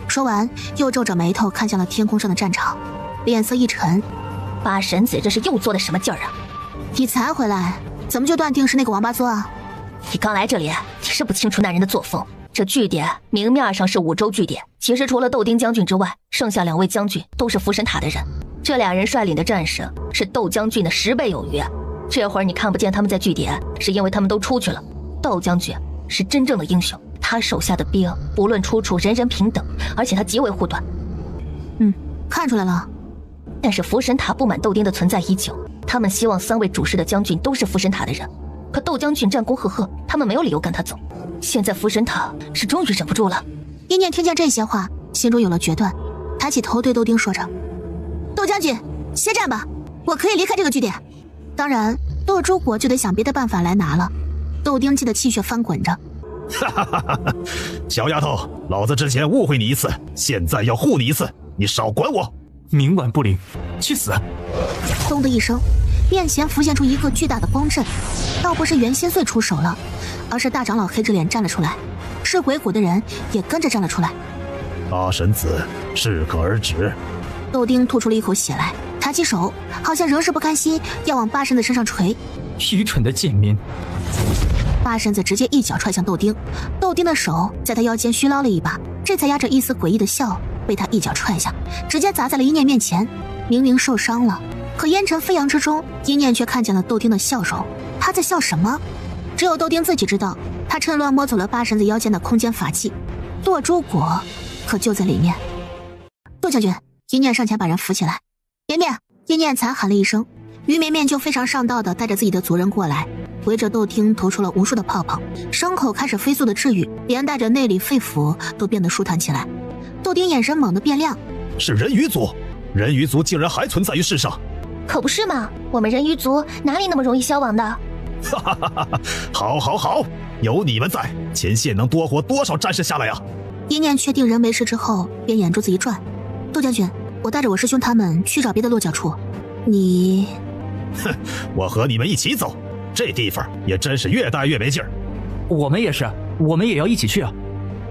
说完又皱着眉头看向了天空上的战场，脸色一沉，八神子这是又做的什么劲儿啊？你才回来，怎么就断定是那个王八作啊？你刚来这里，你是不清楚那人的作风。这据点明面上是5州据点，其实除了窦丁将军之外，剩下2位将军都是福神塔的人。这2人率领的战士是窦将军的10倍有余。这会儿你看不见他们在据点，是因为他们都出去了。窦将军是真正的英雄，他手下的兵不论出处，人人平等，而且他极为护短。看出来了。但是福神塔不满窦丁的存在已久，他们希望3位主事的将军都是福神塔的人。可窦将军战功赫赫，他们没有理由跟他走。现在福神塔是终于忍不住了。一念听见这些话，心中有了决断，抬起头对窦丁说着：“窦将军，歇战吧，我可以离开这个据点。当然，窦诸国就得想别的办法来拿了。”窦丁气得气血翻滚着。小丫头，老子之前误会你一次，现在要护你一次，你少管我。冥顽不灵，去死！咚的一声，面前浮现出一个巨大的光阵，倒不是袁心碎出手了，而是大长老黑着脸站了出来，是鬼谷的人也跟着站了出来。八神子适可而止。窦丁吐出了一口血来，抬起手，好像仍是不甘心，要往八神子身上捶。愚蠢的贱民！八神子直接一脚踹向窦丁，窦丁的手在他腰间虚捞了一把，这才压着一丝诡异的笑，被他一脚踹下，直接砸在了一念面前。明明受伤了，可烟尘飞扬之中，一念却看见了窦丁的笑容。他在笑什么？只有窦丁自己知道。他趁乱摸走了八神子腰间的空间法器，堕珠果可就在里面。窦将军，一念上前把人扶起来。绵绵，一念才喊了一声，于绵绵就非常上道的带着自己的族人过来，围着窦丁投出了无数的泡泡，伤口开始飞速的治愈，连带着内里肺腑都变得舒坦起来。窦丁眼神猛地变亮，是人鱼族，人鱼族竟然还存在于世上。可不是嘛，我们人鱼族哪里那么容易消亡的？哈哈哈哈！好，好，好，有你们在，前线能多活多少战士下来啊！一念确定人没事之后，便眼珠子一转，窦将军，我带着我师兄他们去找别的落脚处，你……哼，我和你们一起走，这地方也真是越待越没劲儿。我们也是，我们也要一起去啊！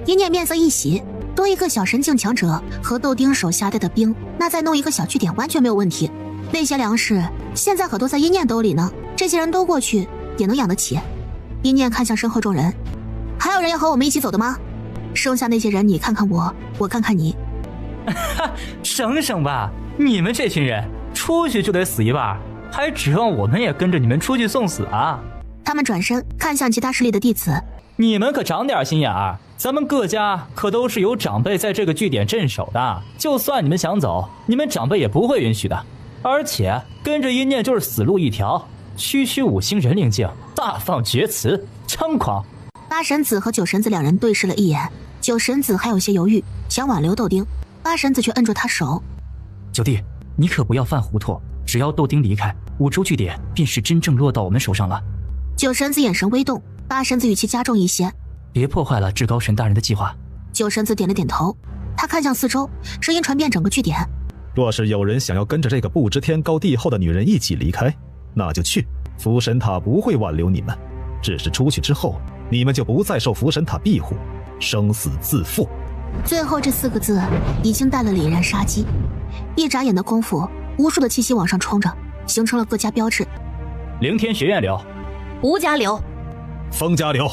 一念面色一喜，多一个小神境强者和窦丁手下带的兵，那再弄一个小据点完全没有问题。那些粮食现在可都在一念兜里呢，这些人都过去也能养得起。一念看向身后众人，还有人要和我们一起走的吗？剩下那些人你看看我，我看看你。省省吧，你们这群人出去就得死一半，还指望我们也跟着你们出去送死啊？他们转身看向其他势力的弟子，你们可长点心眼儿，咱们各家可都是有长辈在这个据点镇守的，就算你们想走，你们长辈也不会允许的。而且跟着一念就是死路一条，区区5星人灵境，大放厥词，猖狂。八神子和九神子两人对视了一眼，九神子还有些犹豫，想挽留窦丁，八神子却摁住他手。九弟，你可不要犯糊涂，只要窦丁离开，5州据点便是真正落到我们手上了。九神子眼神微动，八神子语气加重一些。别破坏了至高神大人的计划。九神子点了点头，他看向四周，声音传遍整个据点。若是有人想要跟着这个不知天高地厚的女人一起离开，那就去，福神塔不会挽留你们，只是出去之后，你们就不再受福神塔庇护，生死自负。最后这4个字已经带了凛然杀机，一眨眼的功夫，无数的气息往上冲着，形成了各家标志。凌天学院留，吴家留，风家留，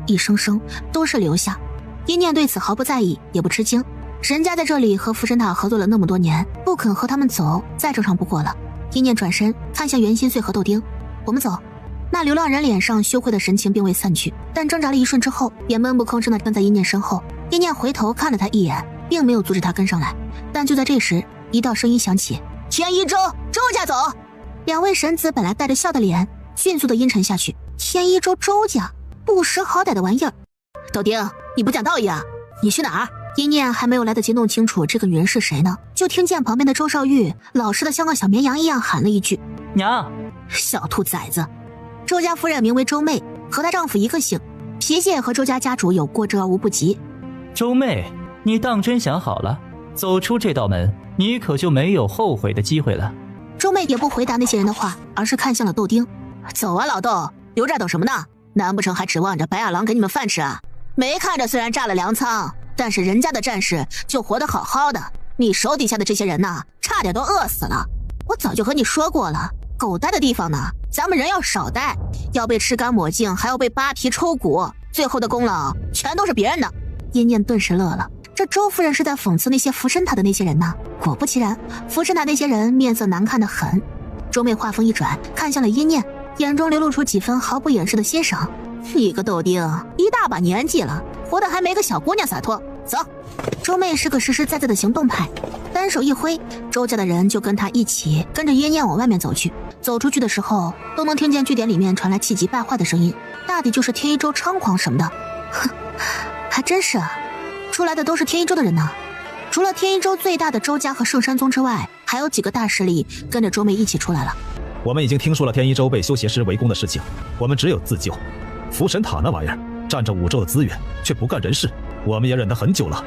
一声声都是留下。阴念对此毫不在意，也不吃惊。人家在这里和福神塔合作了那么多年，不肯和他们走，再正常不过了。阴念转身看向袁心碎和豆丁，我们走。那流浪人脸上羞愧的神情并未散去，但挣扎了一瞬之后，也闷不吭声地跟在阴念身后。阴念回头看了他一眼，并没有阻止他跟上来。但就在这时，一道声音响起：天一周，周家走。2位神子本来带着笑的脸迅速地阴沉下去。天一周，周家，不识好歹的玩意儿。豆丁，你不讲道义啊？你去哪儿？阴念还没有来得及弄清楚这个女人是谁呢，就听见旁边的周少玉老实的像个小绵羊一样喊了一句：娘。小兔崽子。周家夫人名为周妹，和她丈夫一个姓，脾气也和周家家主有过之而无不及。周妹，你当真想好了，走出这道门，你可就没有后悔的机会了。周妹也不回答那些人的话，而是看向了豆丁。走啊老豆，留这儿等什么呢？难不成还指望着白眼狼给你们饭吃啊？没看着虽然炸了粮仓，但是人家的战士就活得好好的，你手底下的这些人呢，差点都饿死了。我早就和你说过了，狗待的地方呢，咱们人要少待，要被吃干抹净，还要被扒皮抽骨，最后的功劳全都是别人的。阴念顿时乐了，这周夫人是在讽刺那些福神塔的那些人呢。果不其然，福神塔那些人面色难看得很。周妹话锋一转，看向了阴念，眼中流露出几分毫不掩饰的欣赏。你个豆丁，一大把年纪了，活得还没个小姑娘洒脱。走。周妹是个实实在在的行动派，单手一挥，周家的人就跟她一起跟着阴念往外面走去。走出去的时候，都能听见据点里面传来气急败坏的声音，大抵就是天一周猖狂什么的。哼，还真是啊，出来的都是天一周的人呢。除了天一周最大的周家和圣山宗之外，还有几个大势力跟着周妹一起出来了。我们已经听说了天一周被修邪师围攻的事情，我们只有自救。福神塔那玩意儿占着5州的资源，却不干人事，我们也忍得很久了。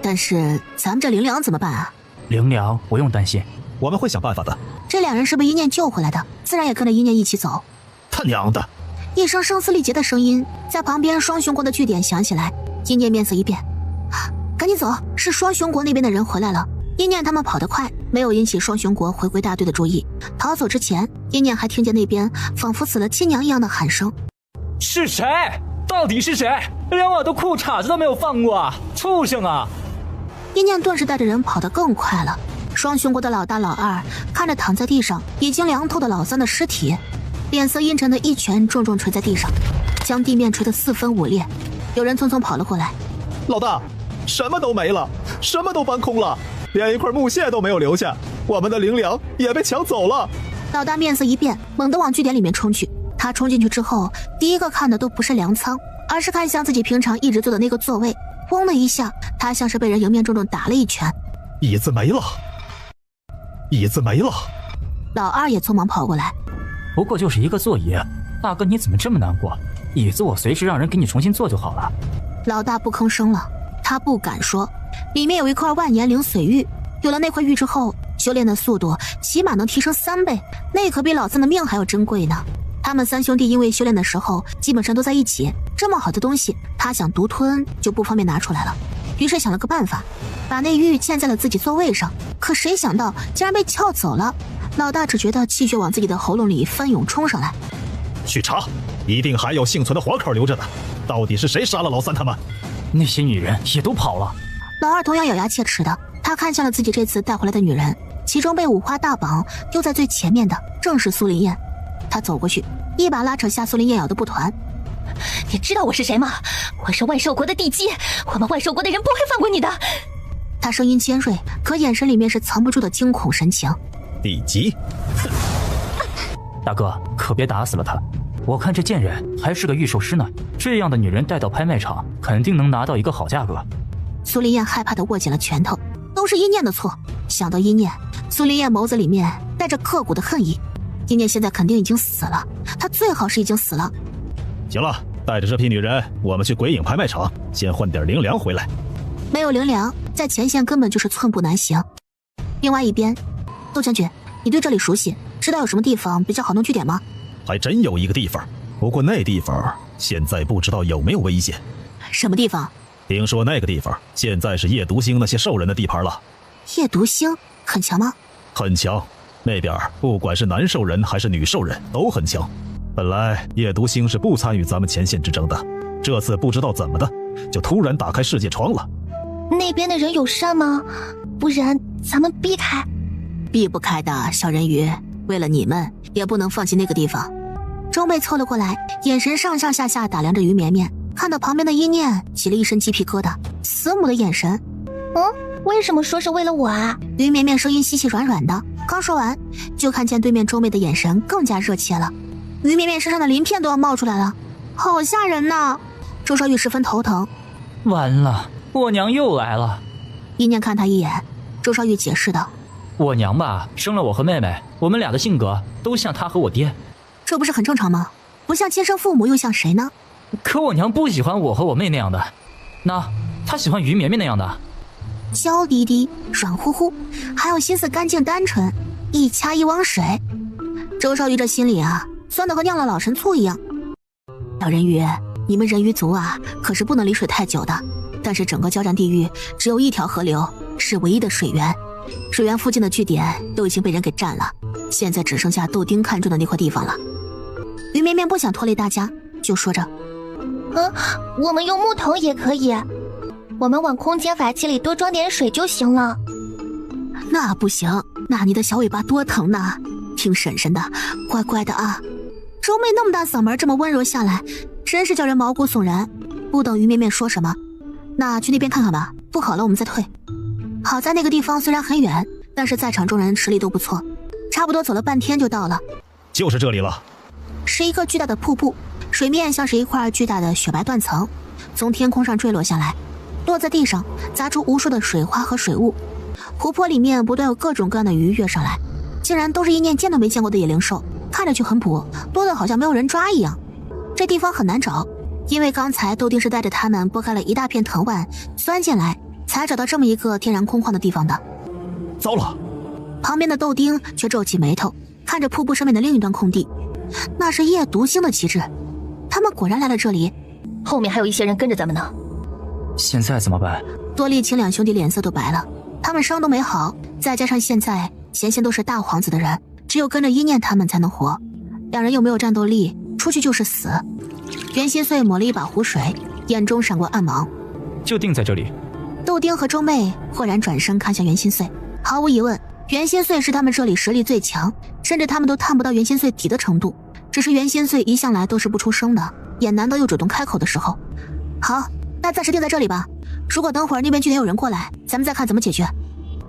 但是咱们这灵良怎么办啊？灵良不用担心，我们会想办法的。这2人是被阴念救回来的，自然也跟着阴念一起走。他娘的！一声声嘶力竭的声音在旁边双雄国的据点响起来，阴念面色一变，赶紧走，是双雄国那边的人回来了。阴念他们跑得快，没有引起双雄国回归大队的注意。逃走之前，阴念还听见那边仿佛死了亲娘一样的喊声：是谁？到底是谁？连我的裤衩子都没有放过啊！畜生啊！阴念顿时带着人跑得更快了。双雄国的老大老二看着躺在地上已经凉透的老三的尸体，脸色阴沉的一拳重重捶在地上，将地面捶得4分5裂。有人匆匆跑了过来：老大，什么都没了，什么都搬空了，连一块木屑都没有留下，我们的灵粮也被抢走了。老大面色一变，猛地往据点里面冲去。他冲进去之后，第一个看的都不是粮仓，而是看向自己平常一直坐的那个座位。嗡的一下，他像是被人迎面重重打了一拳。椅子没了，椅子没了。老二也匆忙跑过来：不过就是一个座椅，大哥你怎么这么难过？椅子我随时让人给你重新做就好了。老大不吭声了，他不敢说。里面有一块万年灵髓玉，有了那块玉之后，修炼的速度起码能提升3倍，那可比老三的命还要珍贵呢。他们3兄弟因为修炼的时候基本上都在一起，这么好的东西他想独吞就不方便拿出来了，于是想了个办法，把那玉嵌在了自己座位上。可谁想到竟然被撬走了。老大只觉得气血往自己的喉咙里翻涌冲上来。去查，一定还有幸存的活口留着呢。到底是谁杀了老三他们？那些女人也都跑了。老二同样咬牙切齿的，他看向了自己这次带回来的女人，其中被5花大绑丢在最前面的正是苏林燕。他走过去，一把拉扯下苏林燕咬的布团。你知道我是谁吗？我是万寿国的地基，我们万寿国的人不会放过你的。他声音尖锐，可眼神里面是藏不住的惊恐神情。地基？大哥，可别打死了他。我看这贱人还是个御兽师呢，这样的女人带到拍卖场，肯定能拿到一个好价格。苏林燕害怕地握紧了拳头，都是阴念的错。想到阴念，苏林燕眸子里面带着刻骨的恨意。阴念现在肯定已经死了，他最好是已经死了。行了，带着这批女人，我们去鬼影拍卖场，先换点灵粮回来。没有灵粮，在前线根本就是寸步难行。另外一边，窦将军，你对这里熟悉，知道有什么地方比较好弄据点吗？还真有一个地方，不过那地方现在不知道有没有危险。什么地方？听说那个地方现在是夜读星那些兽人的地盘了。夜读星很强吗？很强，那边不管是男兽人还是女兽人都很强。本来夜读星是不参与咱们前线之争的，这次不知道怎么的，就突然打开世界窗了。那边的人有善吗？不然咱们避开。避不开的，小人鱼。为了你们，也不能放弃那个地方。周妹凑了过来，眼神上上下下打量着于绵绵，看到旁边的一念，起了一身鸡皮疙瘩，慈母的眼神。为什么说是为了我啊？于绵绵声音细细软软的，刚说完，就看见对面周妹的眼神更加热切了。于绵绵身上的鳞片都要冒出来了，好吓人呐！周少玉十分头疼。完了，我娘又来了。一念看他一眼，周少玉解释道：“我娘吧，生了我和妹妹，我们俩的性格都像她和我爹。这不是很正常吗？不像亲生父母又像谁呢？可我娘不喜欢我和我妹那样的，她喜欢于绵绵那样的。娇滴滴，软乎乎，还有心思干净单纯，一掐一汪水。周少玉这心里啊，酸得和酿了老陈醋一样。小人鱼，你们人鱼族啊，可是不能离水太久的。但是整个交战地域只有一条河流，是唯一的水源。水源附近的据点都已经被人给占了，现在只剩下豆丁看中的那块地方了。于绵绵不想拖累大家，就说着：“我们用木桶也可以，我们往空间法器里多装点水就行了。”那不行，那你的小尾巴多疼呢！听婶婶的，乖乖的啊。周妹那么大嗓门这么温柔下来，真是叫人毛骨悚然。不等于绵绵说什么，那去那边看看吧，不好了我们再退。好在那个地方虽然很远，但是在场众人实力都不错，差不多走了半天就到了。就是这里了。是一个巨大的瀑布，水面像是一块巨大的雪白断层，从天空上坠落下来，落在地上，砸出无数的水花和水雾。湖泊里面不断有各种各样的鱼跃上来，竟然都是一念见都没见过的野灵兽，看着就很补，多得好像没有人抓一样。这地方很难找，因为刚才豆丁是带着他们拨开了一大片藤蔓钻进来，才找到这么一个天然空旷的地方的。糟了！旁边的豆丁却皱起眉头，看着瀑布上面的另一段空地，那是夜读星的旗帜。他们果然来了这里，后面还有一些人跟着咱们呢。现在怎么办？多利清两兄弟脸色都白了，他们伤都没好，再加上现在前线都是大皇子的人，只有跟着一念他们才能活。两人又没有战斗力，出去就是死。袁心碎抹了一把湖水，眼中闪过暗芒。就定在这里。豆丁和周妹豁然转身看向袁心碎，毫无疑问，袁心碎是他们这里实力最强，甚至他们都探不到袁心碎底的程度。只是袁心碎一向来都是不出声的，也难得有主动开口的时候。好，那暂时定在这里吧。如果等会儿那边据点有人过来，咱们再看怎么解决。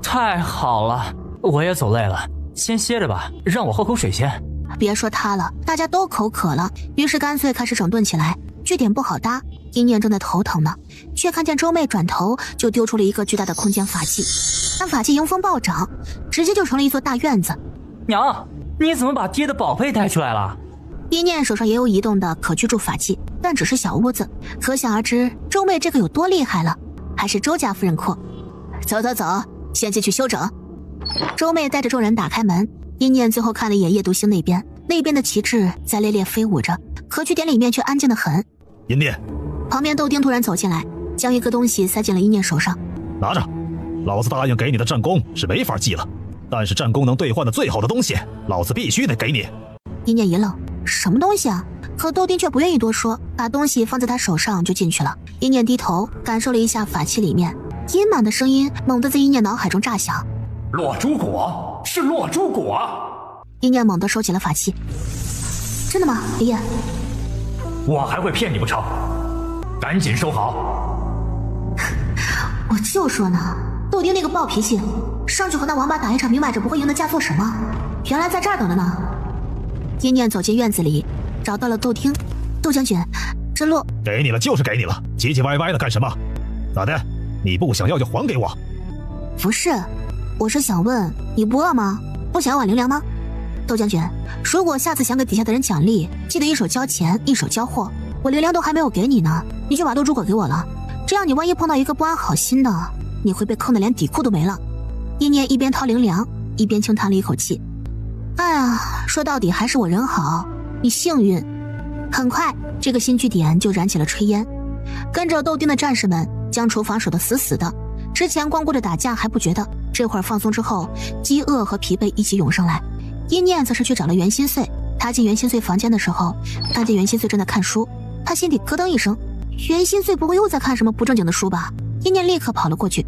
太好了，我也走累了，先歇着吧，让我喝口水先。别说他了，大家都口渴了，于是干脆开始整顿起来。据点不好搭，一念正在头疼呢，却看见周妹转头就丢出了一个巨大的空间法器，那法器迎风暴涨，直接就成了一座大院子。娘，你怎么把爹的宝贝带出来了？一念手上也有移动的可居住法器，但只是小屋子，可想而知周妹这个有多厉害了，还是周家夫人阔。走走走，先进去休整。周妹带着众人打开门，一念最后看了一眼夜读星那边的旗帜在烈烈飞舞着，可据点里面却安静得很。一念，旁边豆丁突然走进来，将一个东西塞进了一念手上。拿着，老子答应给你的战功是没法记了，但是战功能兑换的最好的东西，老子必须得给你。一念一愣，什么东西啊？可豆丁却不愿意多说，把东西放在他手上就进去了。一念低头感受了一下法器里面，阴满的声音猛地在一念脑海中炸响。落珠果，是落珠果。一念猛地收起了法器。真的吗，爷爷？我还会骗你不成？赶紧收好。我就说呢，豆丁那个暴脾气，上去和那王八打一场明摆着不会赢的架做什么？原来在这儿等着呢。一念走进院子里，找到了豆丁。豆将军，这落给你了就是给你了，唧唧歪歪的干什么？咋的？你不想要就还给我。不是，我是想问，你不饿吗？不想要碗灵粮吗？豆将军，如果下次想给底下的人奖励，记得一手交钱一手交货，我灵粮都还没有给你呢，你就把斗猪果给我了，这样你万一碰到一个不安好心的，你会被坑得连底裤都没了。一念一边掏灵粮，一边轻叹了一口气。哎呀，说到底还是我人好，你幸运。很快，这个新据点就燃起了炊烟，跟着豆丁的战士们将厨房守得死死的。之前光顾着打架还不觉得，这会儿放松之后，饥饿和疲惫一起涌上来。一念则是去找了袁心碎，他进袁心碎房间的时候，看见袁心碎正在看书，他心底咯噔一声，袁心碎不会又在看什么不正经的书吧？一念立刻跑了过去，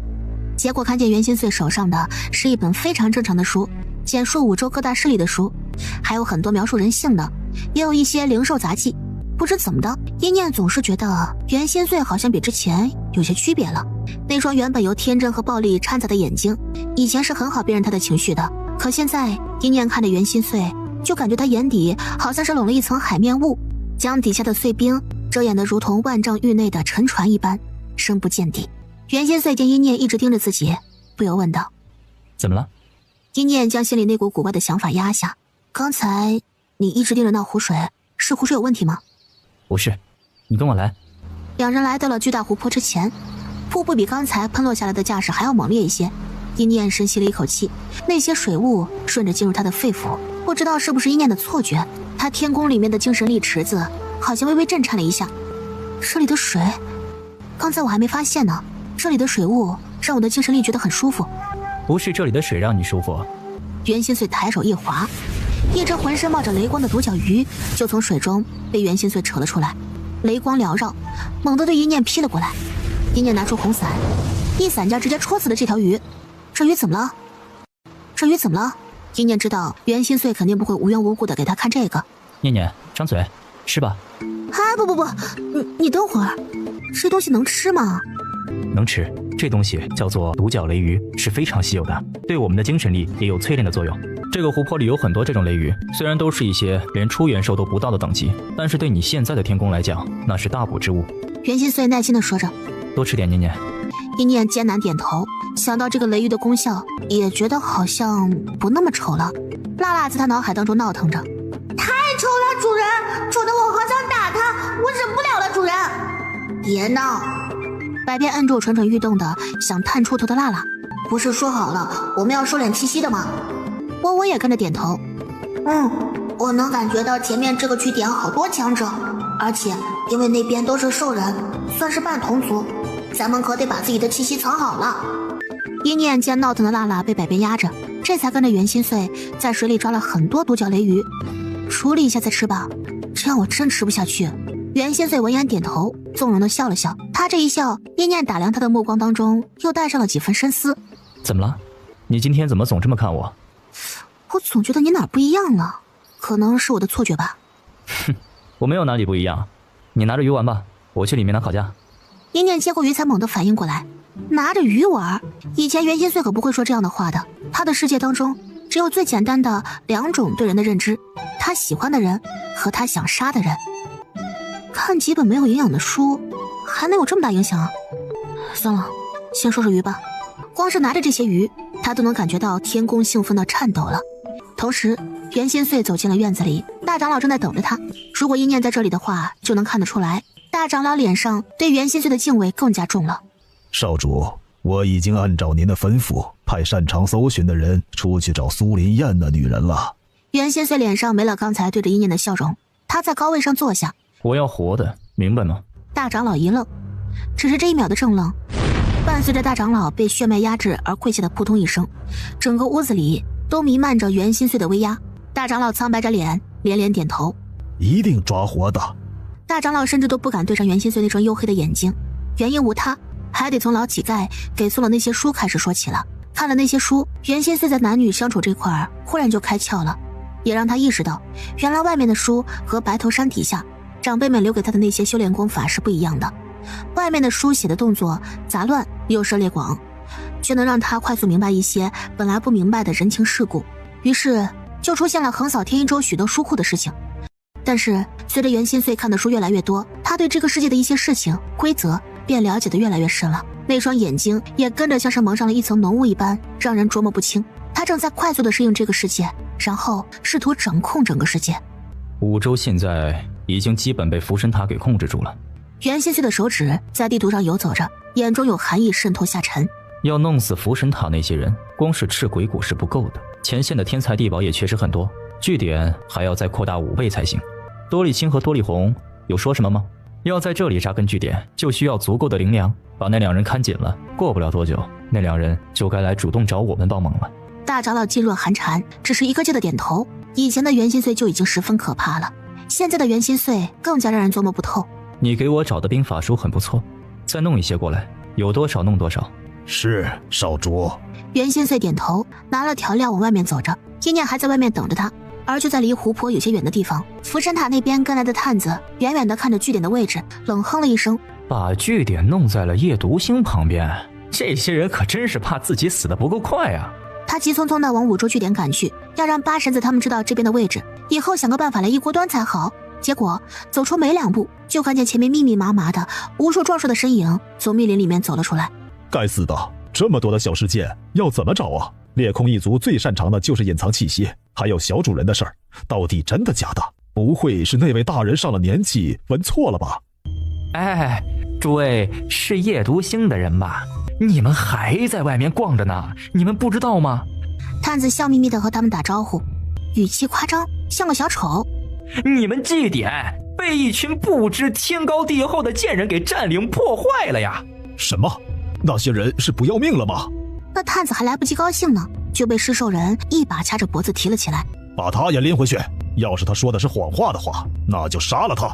结果看见袁心碎手上的是一本非常正常的书，简述五州各大势力的书，还有很多描述人性的，也有一些灵兽杂技。不知怎么的，一念总是觉得袁心碎好像比之前有些区别了。那双原本由天真和暴力掺杂的眼睛，以前是很好辨认他的情绪的，可现在一念看着袁心碎，就感觉他眼底好像是拢了一层海面雾，将底下的碎冰遮掩得如同万丈域内的沉船一般，深不见底。袁心碎见一念一直盯着自己，不由问道：怎么了？一念将心里那股古怪的想法压下。刚才你一直盯着那湖水，是湖水有问题吗？不是，你跟我来。两人来到了巨大湖泊之前，瀑布比刚才喷落下来的架势还要猛烈一些。一念深吸了一口气，那些水雾顺着进入他的肺腑，不知道是不是一念的错觉，他天宫里面的精神力池子好像微微震颤了一下。这里的水，刚才我还没发现呢，这里的水雾让我的精神力觉得很舒服。不是这里的水让你舒服。袁心碎抬手一划，一只浑身冒着雷光的独角鱼就从水中被袁心碎扯了出来，雷光缭绕，猛地对一念劈了过来。一念拿出红伞，一伞架直接戳死了这条鱼。这鱼怎么了？这鱼怎么了？一念知道袁心碎肯定不会无缘无故的给他看这个。念念，张嘴，吃吧。哎，不，你等会儿，这东西能吃吗？能吃，这东西叫做独角雷鱼，是非常稀有的，对我们的精神力也有淬炼的作用。这个湖泊里有很多这种雷鱼，虽然都是一些连初元兽都不到的等级，但是对你现在的天宫来讲，那是大补之物。袁心碎耐心地说着。多吃点，念念。一念艰难点头，想到这个雷鱼的功效，也觉得好像不那么丑了。辣辣在他脑海当中闹腾着，太丑了，主人，丑得我好想打他，我忍不了了，主人。别闹！百变摁住蠢蠢欲动的想探出头的辣辣，不是说好了我们要收敛气息的吗？我也跟着点头。我能感觉到前面这个据点好多强者，而且因为那边都是兽人，算是半同族，咱们可得把自己的气息藏好了。一念见闹腾的辣辣被百变压着，这才跟着袁心碎在水里抓了很多独角雷鱼，处理一下再吃吧，这样我真吃不下去。袁心碎闻言点头，纵容的笑了笑。他这一笑，一念打量他的目光当中又带上了几分深思。怎么了？你今天怎么总这么看我？我总觉得你哪儿不一样了，可能是我的错觉吧。哼，我没有哪里不一样。你拿着鱼丸吧，我去里面拿烤架。一念接过鱼才猛地反应过来，拿着鱼丸，以前袁心碎可不会说这样的话的。他的世界当中只有最简单的两种对人的认知，他喜欢的人和他想杀的人。看几本没有营养的书还能有这么大影响啊？算了，先说说鱼吧。光是拿着这些鱼，他都能感觉到天宫兴奋到颤抖了。同时袁心碎走进了院子里，大长老正在等着他。如果一念在这里的话，就能看得出来大长老脸上对袁心碎的敬畏更加重了。少主，我已经按照您的吩咐派擅长搜寻的人出去找苏林燕那女人了。袁心碎脸上没了刚才对着一念的笑容，他在高位上坐下。我要活的，明白吗？大长老一愣，只是这一秒的怔愣，伴随着大长老被血脉压制而跪下的扑通一声，整个屋子里都弥漫着袁心碎的威压。大长老苍白着脸，连连点头，一定抓活的。大长老甚至都不敢对上袁心碎那双黝黑的眼睛，原因无他，还得从老乞丐给送了那些书开始说起了。看了那些书，袁心碎在男女相处这块忽然就开窍了，也让他意识到，原来外面的书和白头山底下长辈们留给他的那些修炼功法是不一样的。外面的书写的动作杂乱又涉猎广，却能让他快速明白一些本来不明白的人情世故，于是就出现了横扫天一州许多书库的事情。但是随着袁心碎看的书越来越多，他对这个世界的一些事情规则便了解得越来越深了，那双眼睛也跟着像是蒙上了一层浓雾一般，让人捉摸不清。他正在快速地适应这个世界，然后试图掌控整个世界。五州现在已经基本被浮神塔给控制住了。袁心碎的手指在地图上游走着，眼中有寒意渗透下沉。要弄死浮神塔那些人，光是赤鬼谷是不够的，前线的天材地宝也确实很多，据点还要再扩大5倍才行。多利青和多利红有说什么吗？要在这里扎根据点，就需要足够的灵粮，把那2人看紧了，过不了多久，那2人就该来主动找我们帮忙了。大长老噤若寒蝉，只是一个劲的点头。以前的袁心碎就已经十分可怕了，现在的袁心碎更加让人琢磨不透。你给我找的兵法书很不错，再弄一些过来，有多少弄多少。是，少主。袁心碎点头，拿了调料往外面走着。一念还在外面等着他。而就在离湖泊有些远的地方，浮神塔那边跟来的探子远远地看着据点的位置，冷哼了一声，把据点弄在了夜读星旁边，这些人可真是怕自己死得不够快啊。他急匆匆地往五洲据点赶去，要让八神子他们知道这边的位置，以后想个办法来一锅端才好。结果走出没2步，就看见前面密密麻麻的无数壮硕的身影从密林里面走了出来。该死的，这么多的小世界要怎么找啊？裂空一族最擅长的就是隐藏气息，还有小主人的事儿，到底真的假的？不会是那位大人上了年纪闻错了吧？哎，诸位是夜读星的人吧？你们还在外面逛着呢，你们不知道吗？探子笑眯眯地和他们打招呼，语气夸张，像个小丑。你们据点被一群不知天高地厚的贱人给占领破坏了呀！什么？那些人是不要命了吗？那探子还来不及高兴呢，就被尸兽人一把掐着脖子提了起来，把他也拎回去。要是他说的是谎话的话，那就杀了他。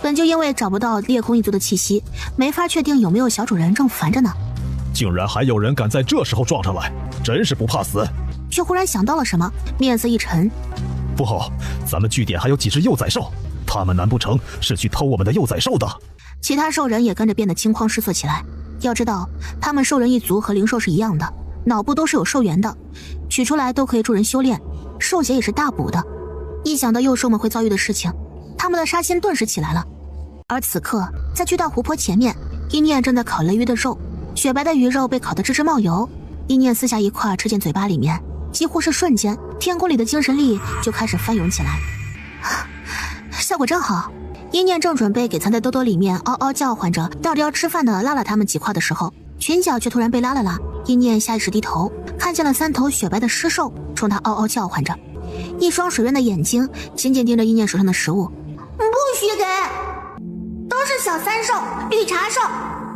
本就因为找不到裂空一族的气息，没法确定有没有小主人正烦着呢。竟然还有人敢在这时候撞上来，真是不怕死。却忽然想到了什么，面色一沉。不好，咱们据点还有几只幼崽兽，他们难不成是去偷我们的幼崽兽的？其他兽人也跟着变得惊慌失措起来。要知道，他们兽人一族和灵兽是一样的，脑部都是有兽元的，取出来都可以助人修炼，兽血也是大补的。一想到幼兽们会遭遇的事情，他们的杀心顿时起来了。而此刻，在巨大湖泊前面，一念正在烤雷鱼的肉，雪白的鱼肉被烤得吱吱冒油。一念撕下一块吃进嘴巴里面，几乎是瞬间，天宫里的精神力就开始翻涌起来，效果真好。一念正准备给藏在兜兜里面嗷嗷叫唤着到底要吃饭的拉拉他们几块的时候，裙角却突然被拉了拉。一念下意识低头，看见了3头雪白的尸兽冲他嗷嗷叫唤着，一双水润的眼睛紧紧盯着一念手上的食物。不许给，都是小3兽、绿茶兽，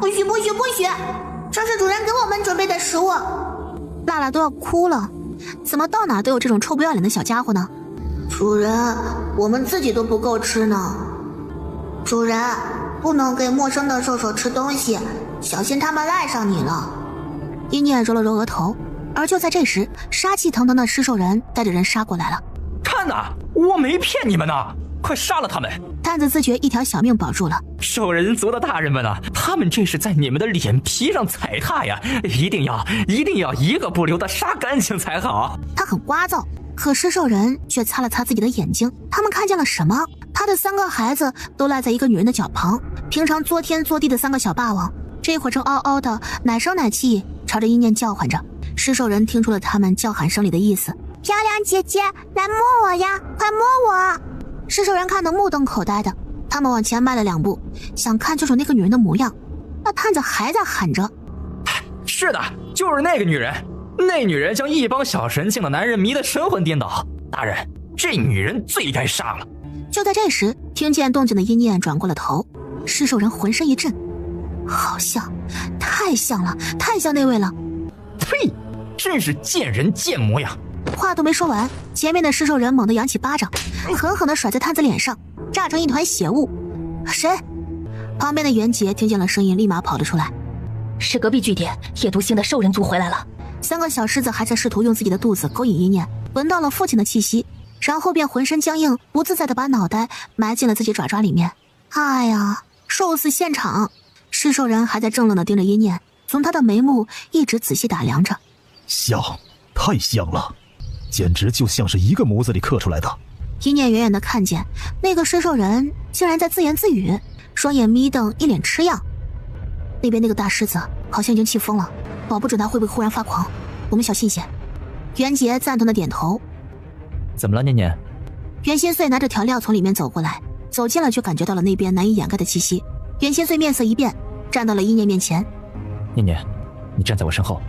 不许不许不许，这是主人给我们准备的食物。拉拉都要哭了，怎么到哪都有这种臭不要脸的小家伙呢？主人，我们自己都不够吃呢。主人，不能给陌生的兽兽吃东西，小心他们赖上你了。一念揉了揉额头，而就在这时，杀气腾腾的尸兽人带着人杀过来了。看哪，我没骗你们呢，快杀了他们！探子自觉一条小命保住了。兽人族的大人们啊，他们这是在你们的脸皮上踩踏呀，一定要一个不留的杀干净才好。他很聒噪，可尸兽人却擦了擦自己的眼睛，他们看见了什么？他的3个孩子都赖在一个女人的脚旁，平常作天作地的3个小霸王，这会儿正嗷嗷的奶声奶气朝着一念叫唤着。尸兽人听出了他们叫喊声里的意思，漂亮姐姐，来摸我呀，快摸我！尸兽人看得目瞪口呆的，他们往前迈了2步，想看清楚那个女人的模样。那探子还在喊着，是的，就是那个女人，那女人将一帮小神性的男人迷得神魂颠倒，大人，这女人最该杀了。就在这时，听见动静的一念转过了头，尸兽人浑身一震，好像，太像了，太像那位了。呸，真是见人贱模样。话都没说完，前面的尸兽人猛地扬起巴掌，狠狠地甩在探子脸上，炸成一团血雾。谁？旁边的袁杰听见了声音，立马跑了出来。是隔壁据点夜读星的兽人族回来了。3个小狮子还在试图用自己的肚子勾引一念，闻到了父亲的气息，然后便浑身僵硬，不自在地把脑袋埋进了自己爪爪里面。哎呀，受死现场！尸兽人还在怔愣地盯着一念，从他的眉目一直仔细打量着。像，太像了，简直就像是一个模子里刻出来的。一念远远地看见那个尸兽人竟然在自言自语，双眼眯瞪，一脸吃样。那边那个大狮子好像已经气疯了，保不准他会不会忽然发狂，我们小心些。袁杰赞同地点头。怎么了，念念？袁心碎拿着调料从里面走过来，走近了就感觉到了那边难以掩盖的气息。袁心碎面色一变，站到了一念面前。念念，你站在我身后。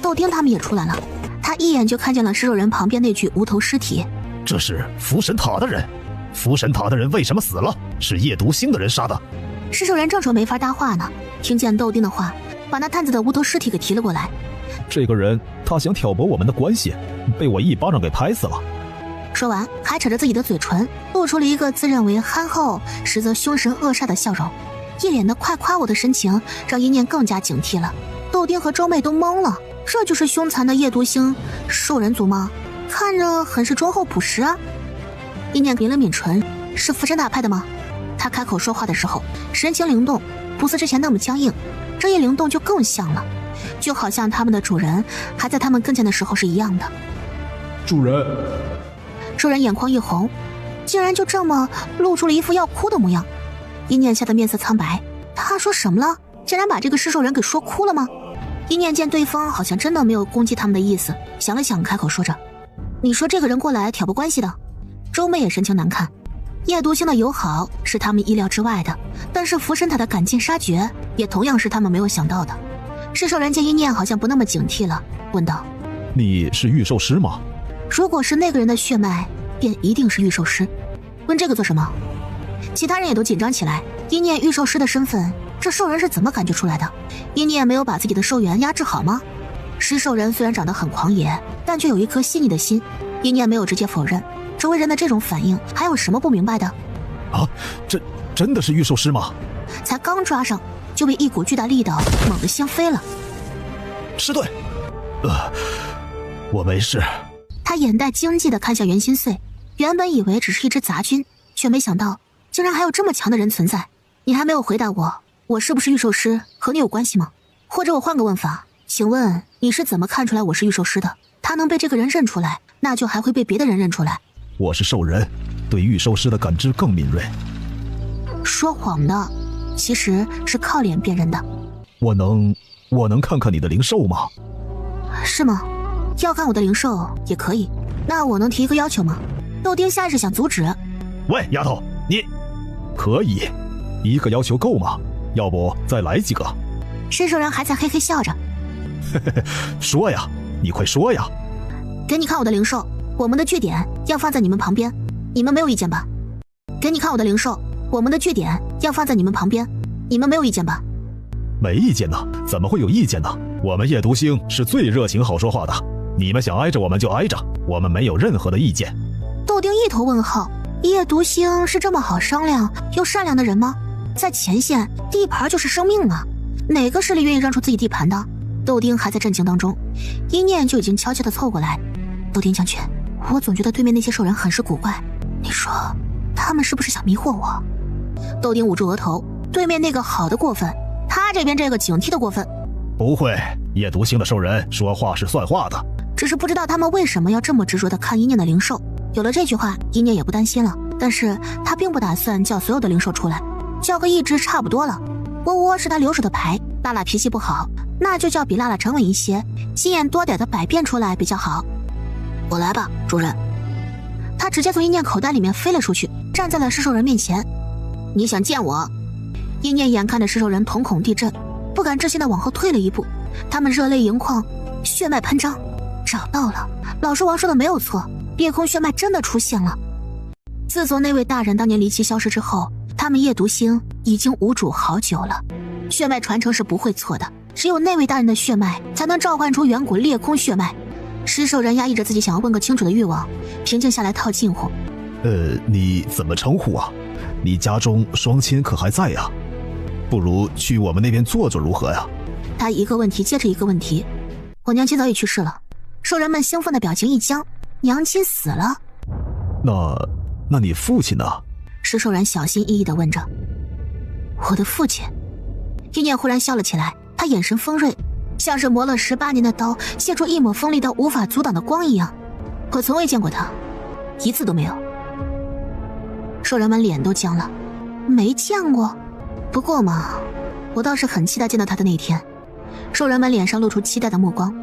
豆丁他们也出来了，他一眼就看见了尸肉人旁边那具无头尸体。这是福神塔的人，福神塔的人为什么死了？是夜读星的人杀的。尸兽人正说没法搭话呢，听见豆丁的话，把那探子的无头尸体给提了过来。这个人他想挑拨我们的关系，被我一巴掌给拍死了。说完还扯着自己的嘴唇，露出了一个自认为憨厚实则凶神恶煞的笑容，一脸的快夸我的神情让一念更加警惕了。豆丁和周妹都懵了，这就是凶残的夜读星兽人族吗？看着很是忠厚朴实啊。一念抿了抿唇，是福神塔派的吗？他开口说话的时候神情灵动，不似之前那么僵硬，这一灵动就更像了，就好像他们的主人还在他们跟前的时候是一样的。主人。兽人眼眶一红，竟然就这么露出了一副要哭的模样。一念吓得面色苍白，他说什么了？竟然把这个尸兽人给说哭了吗？一念见对方好像真的没有攻击他们的意思，想了想开口说着，你说这个人过来挑拨关系的？周妹也神情难看。夜读星的友好是他们意料之外的，但是福神塔的赶尽杀绝也同样是他们没有想到的。尸兽人见一念好像不那么警惕了，问道，你是御兽师吗？如果是那个人的血脉，便一定是御兽师。问这个做什么？其他人也都紧张起来。一念御兽师的身份，这兽人是怎么感觉出来的？一念没有把自己的兽源压制好吗？尸兽人虽然长得很狂野，但却有一颗细腻的心。一念没有直接否认，周围人的这种反应还有什么不明白的？啊，这真的是御兽师吗？才刚抓上，就被一股巨大力道猛地掀飞了。师队，我没事。他眼带惊悸地看向袁心碎，原本以为只是一支杂军，却没想到竟然还有这么强的人存在。你还没有回答我是不是御兽师和你有关系吗？或者我换个问法，请问你是怎么看出来我是御兽师的？他能被这个人认出来，那就还会被别的人认出来。我是兽人，对御兽师的感知更敏锐。说谎的其实是靠脸辨认的。我能看看你的灵兽吗？是吗？要看我的灵兽也可以，那我能提一个要求吗？豆丁下意识想阻止。喂，丫头，你可以，一个要求够吗？要不再来几个？尸兽人还在嘿嘿笑着。说呀，你快说呀！给你看我的灵兽，我们的据点要放在你们旁边，你们没有意见吧？给你看我的灵兽，我们的据点要放在你们旁边，你们没有意见吧？没意见呢，怎么会有意见呢？我们夜读星是最热情好说话的，你们想挨着我们就挨着，我们没有任何的意见。豆丁一头问号，夜读星是这么好商量又善良的人吗？在前线，地盘就是生命啊，哪个势力愿意让出自己地盘的？豆丁还在震惊当中，一念就已经悄悄地凑过来。豆丁将军，我总觉得对面那些兽人很是古怪，你说他们是不是想迷惑我？豆丁捂住额头，对面那个好的过分，他这边这个警惕的过分。不会，夜读星的兽人说话是算话的，只是不知道他们为什么要这么执着地看一念的灵兽。有了这句话，一念也不担心了，但是他并不打算叫所有的灵兽出来，叫个一只差不多了。窝窝是他留守的牌，辣辣脾气不好，那就叫比辣辣沉稳一些、心眼多点的百变出来比较好。我来吧，主人。他直接从一念口袋里面飞了出去，站在了尸兽人面前。你想见我？一念眼看着尸兽人瞳孔地震，不敢置信地往后退了一步，他们热泪盈眶，血脉喷张。找到了，老兽王说的没有错，裂空血脉真的出现了。自从那位大人当年离奇消失之后，他们夜读星已经无主好久了。血脉传承是不会错的，只有那位大人的血脉才能召唤出远古裂空血脉。尸兽人压抑着自己想要问个清楚的欲望，平静下来套近乎。你怎么称呼啊？你家中双亲可还在呀？不如去我们那边坐坐如何呀？他一个问题接着一个问题。我娘亲早已去世了。兽人们兴奋的表情一僵，娘亲死了？那你父亲呢？尸兽人小心翼翼地问着。我的父亲。一念忽然笑了起来，他眼神锋锐，像是磨了18年的刀泄出一抹锋利到无法阻挡的光一样。我从未见过他，一次都没有。兽人们脸都僵了。没见过？不过嘛，我倒是很期待见到他的那天。兽人们脸上露出期待的目光。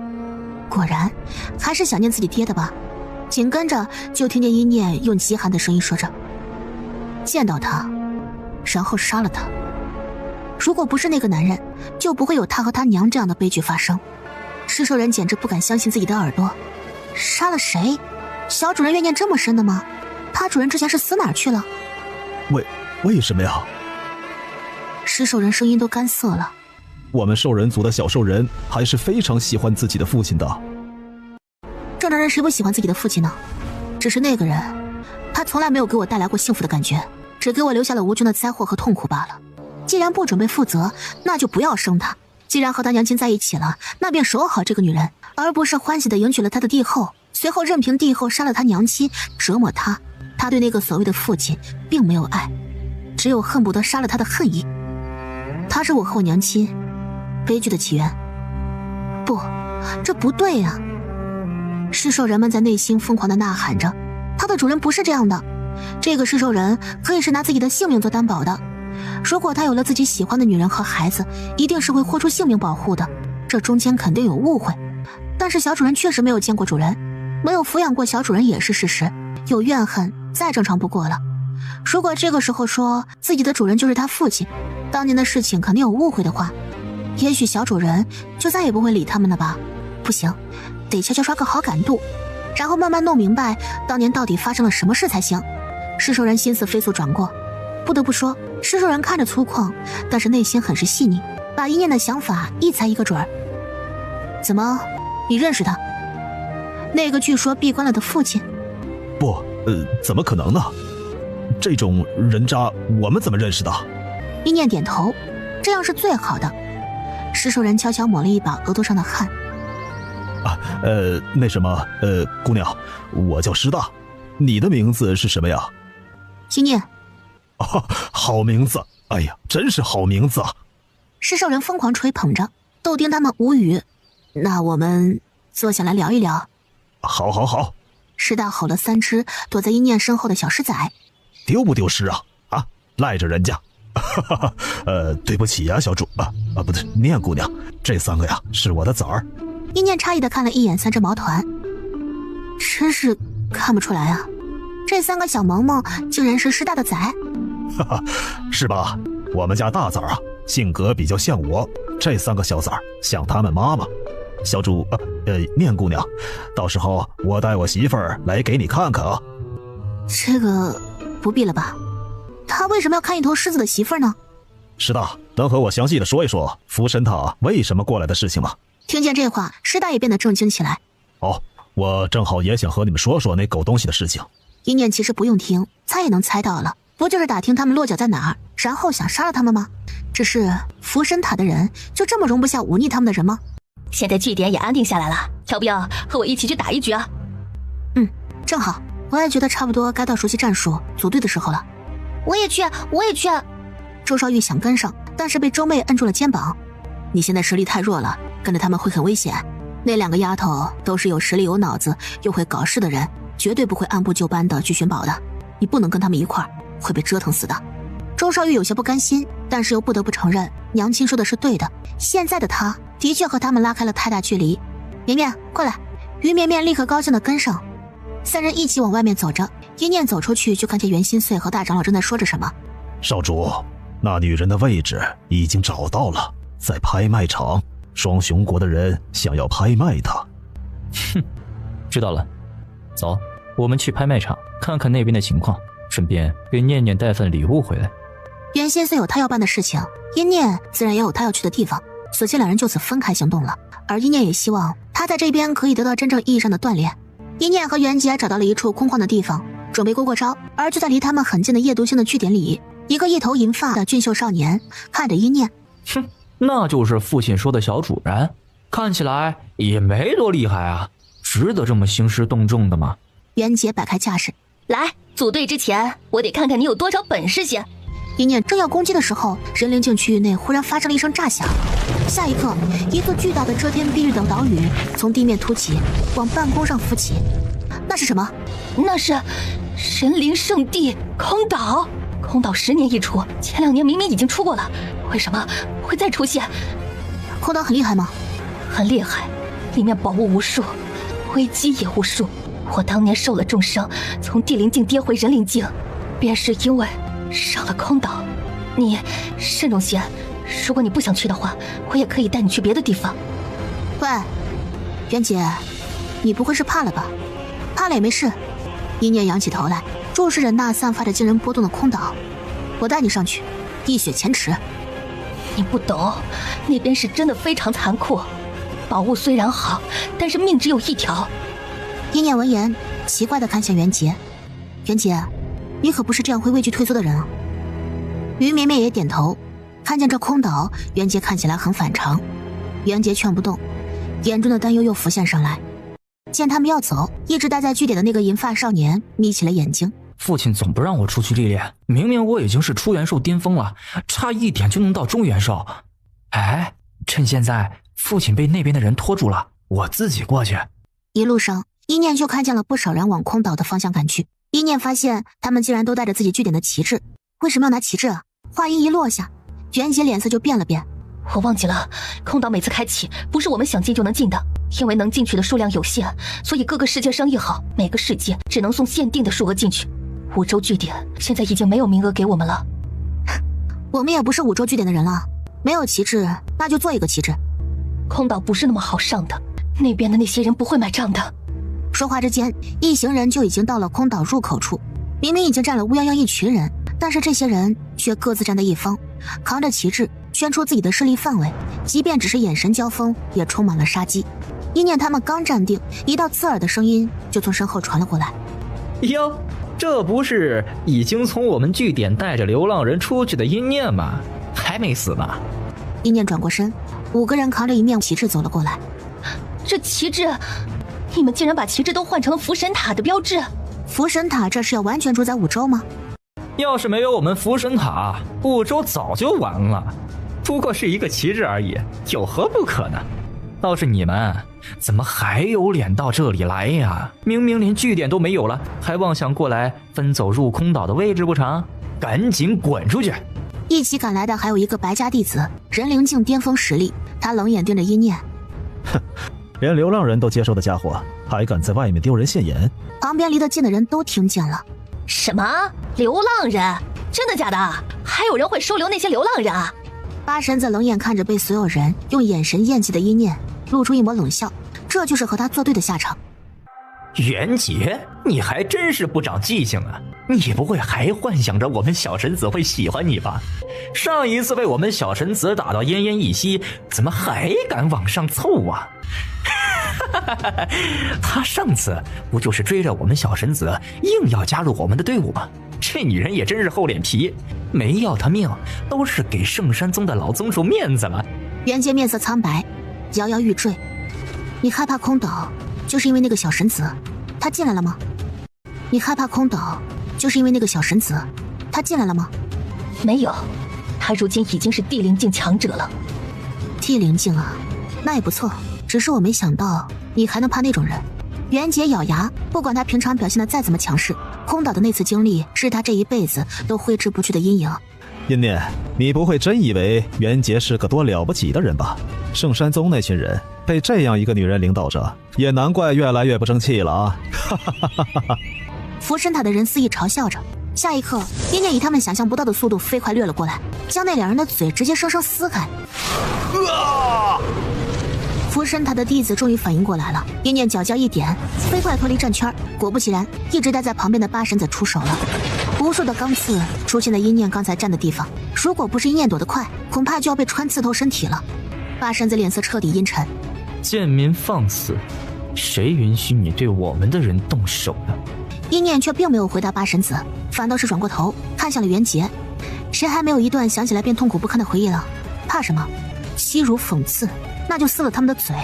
果然还是想念自己爹的吧。紧跟着就听见一念用极寒的声音说着，见到他，然后杀了他。如果不是那个男人，就不会有他和他娘这样的悲剧发生。施兽人简直不敢相信自己的耳朵，杀了谁？小主人怨念这么深的吗？他主人之前是死哪儿去了？为什么呀？施兽人声音都干涩了。我们兽人族的小兽人还是非常喜欢自己的父亲的。正常人谁不喜欢自己的父亲呢？只是那个人，他从来没有给我带来过幸福的感觉，只给我留下了无穷的灾祸和痛苦罢了。既然不准备负责，那就不要生他。既然和他娘亲在一起了，那便守好这个女人，而不是欢喜地迎娶了他的帝后，随后任凭帝后杀了他娘亲，折磨他。他对那个所谓的父亲并没有爱，只有恨不得杀了他的恨意。他是我和我娘亲悲剧的起源。不，这不对呀！施兽人们在内心疯狂地呐喊着，他的主人不是这样的。这个施兽人可以是拿自己的性命做担保的，如果他有了自己喜欢的女人和孩子，一定是会豁出性命保护的，这中间肯定有误会。但是小主人确实没有见过主人，没有抚养过小主人也是事实，有怨恨再正常不过了。如果这个时候说自己的主人就是他父亲，当年的事情肯定有误会的话，也许小主人就再也不会理他们了吧。不行，得悄悄刷个好感度，然后慢慢弄明白当年到底发生了什么事才行。施兽人心思飞速转过，不得不说，施兽人看着粗犷，但是内心很是细腻，把一念的想法一猜一个准儿。怎么，你认识他？那个据说闭关了的父亲？不，怎么可能呢？这种人渣我们怎么认识的？一念点头，这样是最好的。施兽人悄悄抹了一把额头上的汗。那什么，姑娘，我叫师大，你的名字是什么呀？一念。哦，好名字，哎呀，真是好名字啊！施兽人疯狂吹捧着，豆丁他们无语。那我们坐下来聊一聊。好好好。师大吼了3只躲在一念身后的小狮仔。丢不丢失啊？啊，赖着人家。对不起呀，小主不对，念姑娘，这3个呀是我的崽儿。一念诧异地看了一眼3只毛团，真是看不出来啊，这3个小萌萌竟然是师大的崽。是吧？我们家大崽儿啊，性格比较像我，这3个小崽儿像他们妈妈。小主，念姑娘，到时候我带我媳妇儿来给你看看啊。这个不必了吧？他为什么要看一头狮子的媳妇儿呢？师大，能和我详细的说一说福神塔为什么过来的事情吗？听见这话，师大也变得正经起来。哦，我正好也想和你们说说那狗东西的事情。一念其实不用听，他也能猜到了，不就是打听他们落脚在哪儿，然后想杀了他们吗？只是福神塔的人就这么容不下忤逆他们的人吗？现在据点也安定下来了，要不要和我一起去打一局啊？正好，我也觉得差不多该到熟悉战术组队的时候了。我也去。周少玉想跟上，但是被周妹摁住了肩膀。你现在实力太弱了，跟着他们会很危险。那2个丫头都是有实力有脑子又会搞事的人，绝对不会按部就班的去寻宝的，你不能跟他们一块儿，会被折腾死的。周少玉有些不甘心，但是又不得不承认娘亲说的是对的，现在的他的确和他们拉开了太大距离。绵绵过来。于绵绵立刻高兴地跟上，3人一起往外面走着。一念走出去就看见袁心碎和大长老正在说着什么。少主，那女人的位置已经找到了，在拍卖场，双雄国的人想要拍卖她。哼，知道了，走，我们去拍卖场看看那边的情况，顺便给念念带份礼物回来。袁心碎有他要办的事情，一念自然也有他要去的地方，索性2人就此分开行动了。而一念也希望他在这边可以得到真正意义上的锻炼。一念和袁杰找到了一处空旷的地方，准备过招。而就在离他们很近的夜读星的据点里，一个一头银发的俊秀少年看着一念。哼，那就是父亲说的小主人，看起来也没多厉害啊，值得这么兴师动众的吗？袁杰摆开架势，来，组队之前我得看看你有多少本事先。一念正要攻击的时候，人灵境区域内忽然发生了一声炸响，下一刻，一座巨大的遮天蔽日的岛屿从地面凸起，往半空上浮起。那是什么？那是神灵圣地空岛。空岛10年一出，前2年明明已经出过了，为什么会再出现？空岛很厉害吗？很厉害，里面宝物无数，危机也无数。我当年受了重伤，从地灵境跌回人灵境，便是因为上了空岛，你慎重些。如果你不想去的话，我也可以带你去别的地方。喂，袁姐，你不会是怕了吧？怕了也没事。一念仰起头来，注视着那散发着惊人波动的空岛。我带你上去，一雪前耻。你不懂，那边是真的非常残酷。宝物虽然好，但是命只有一条。一念闻言，奇怪地看向袁杰。袁杰，你可不是这样会畏惧退缩的人啊。于绵绵也点头，看见这空岛，袁杰看起来很反常。袁杰劝不动，眼中的担忧又浮现上来。见他们要走，一直待在据点的那个银发少年眯起了眼睛。父亲总不让我出去历练，明明我已经是初元兽巅峰了，差一点就能到中元兽。哎，趁现在父亲被那边的人拖住了，我自己过去。一路上，一念就看见了不少人往空岛的方向赶去。一念发现他们竟然都带着自己据点的旗帜，为什么要拿旗帜啊？话音一落下，袁杰脸色就变了变。我忘记了，空岛每次开启不是我们想进就能进的，因为能进去的数量有限，所以各个世界商议好，每个世界只能送限定的数额进去。五洲据点现在已经没有名额给我们了。我们也不是五洲据点的人了，没有旗帜那就做一个旗帜。空岛不是那么好上的，那边的那些人不会买账的。说话之间，一行人就已经到了空岛入口处。明明已经站了乌泱泱一群人，但是这些人却各自站在一方，扛着旗帜宣出自己的势力范围，即便只是眼神交锋也充满了杀机。一念他们刚站定，一道刺耳的声音就从身后传了过来。哟，这不是已经从我们据点带着流浪人出去的阴念吗？还没死吗？一念转过身，5个人扛着一面旗帜走了过来。这旗帜，你们竟然把旗帜都换成了福神塔的标志。福神塔这是要完全主宰五洲吗？要是没有我们福神塔，五洲早就完了。不过是一个旗帜而已，有何不可呢？倒是你们怎么还有脸到这里来呀？明明连据点都没有了，还妄想过来分走入空岛的位置不成？赶紧滚出去！一起赶来的还有一个白家弟子，人灵境巅峰实力。他冷眼盯着一念，哼，连流浪人都接受的家伙，还敢在外面丢人现眼？旁边离得近的人都听见了。什么流浪人？真的假的？还有人会收留那些流浪人啊？八神子冷眼看着被所有人用眼神厌弃的一念，露出一抹冷笑，这就是和他作对的下场。袁杰，你还真是不长记性啊！你不会还幻想着我们小神子会喜欢你吧？上一次被我们小神子打到奄奄一息，怎么还敢往上凑啊？他上次不就是追着我们小神子硬要加入我们的队伍吗？这女人也真是厚脸皮，没要他命都是给圣山宗的老宗主面子了。袁杰面色苍白，摇摇欲坠。你害怕空岛就是因为那个小神子他进来了吗？你害怕空岛就是因为那个小神子他进来了吗？没有，他如今已经是地灵境强者了。地灵境啊，那也不错，只是我没想到你还能怕那种人。袁杰咬牙，不管他平常表现的再怎么强势，空岛的那次经历是他这一辈子都挥之不去的阴影。阴念，你不会真以为袁杰是个多了不起的人吧？圣山宗那群人被这样一个女人领导着，也难怪越来越不争气了啊！哈哈哈哈哈！福神塔的人肆意嘲笑着，下一刻，阴念以他们想象不到的速度飞快掠了过来，将那两人的嘴直接生生撕开。福神塔的弟子终于反应过来了，阴念脚脚一点，飞快脱离战圈。果不其然，一直待在旁边的八神子出手了，无数的钢刺出现在阴念刚才站的地方，如果不是阴念躲得快，恐怕就要被穿刺透身体了。八神子脸色彻底阴沉，贱民放肆，谁允许你对我们的人动手的？阴念却并没有回答八神子，反倒是转过头看向了袁杰。谁还没有一段想起来便痛苦不堪的回忆了？怕什么？欺辱讽刺，那就撕了他们的嘴；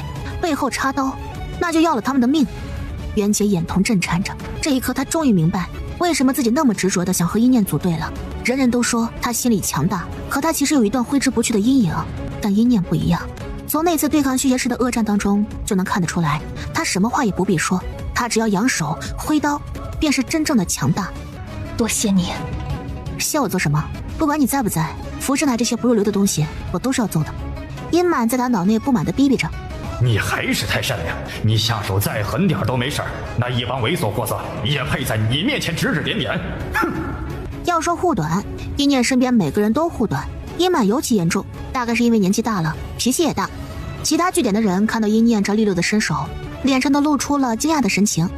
背后插刀，那就要了他们的命。袁杰眼瞳震颤着，这一刻他终于明白为什么自己那么执着的想和阴念组队了。人人都说他心理强大，可他其实有一段挥之不去的阴影。但阴念不一样，从那次对抗续邪师的恶战当中就能看得出来，他什么话也不必说，他只要扬手挥刀便是真正的强大。多谢你。谢我做什么？不管你在不在，福神塔这些不入流的东西我都是要揍的。阴满在他脑内不满地逼逼着，你还是太善良，你下手再狠点都没事儿，那一帮猥琐货色也配在你面前指指点点。哼！要说护短，一念身边每个人都护短，阴霾尤其严重，大概是因为年纪大了，脾气也大。其他据点的人看到一念这利落的身手，脸上都露出了惊讶的神情。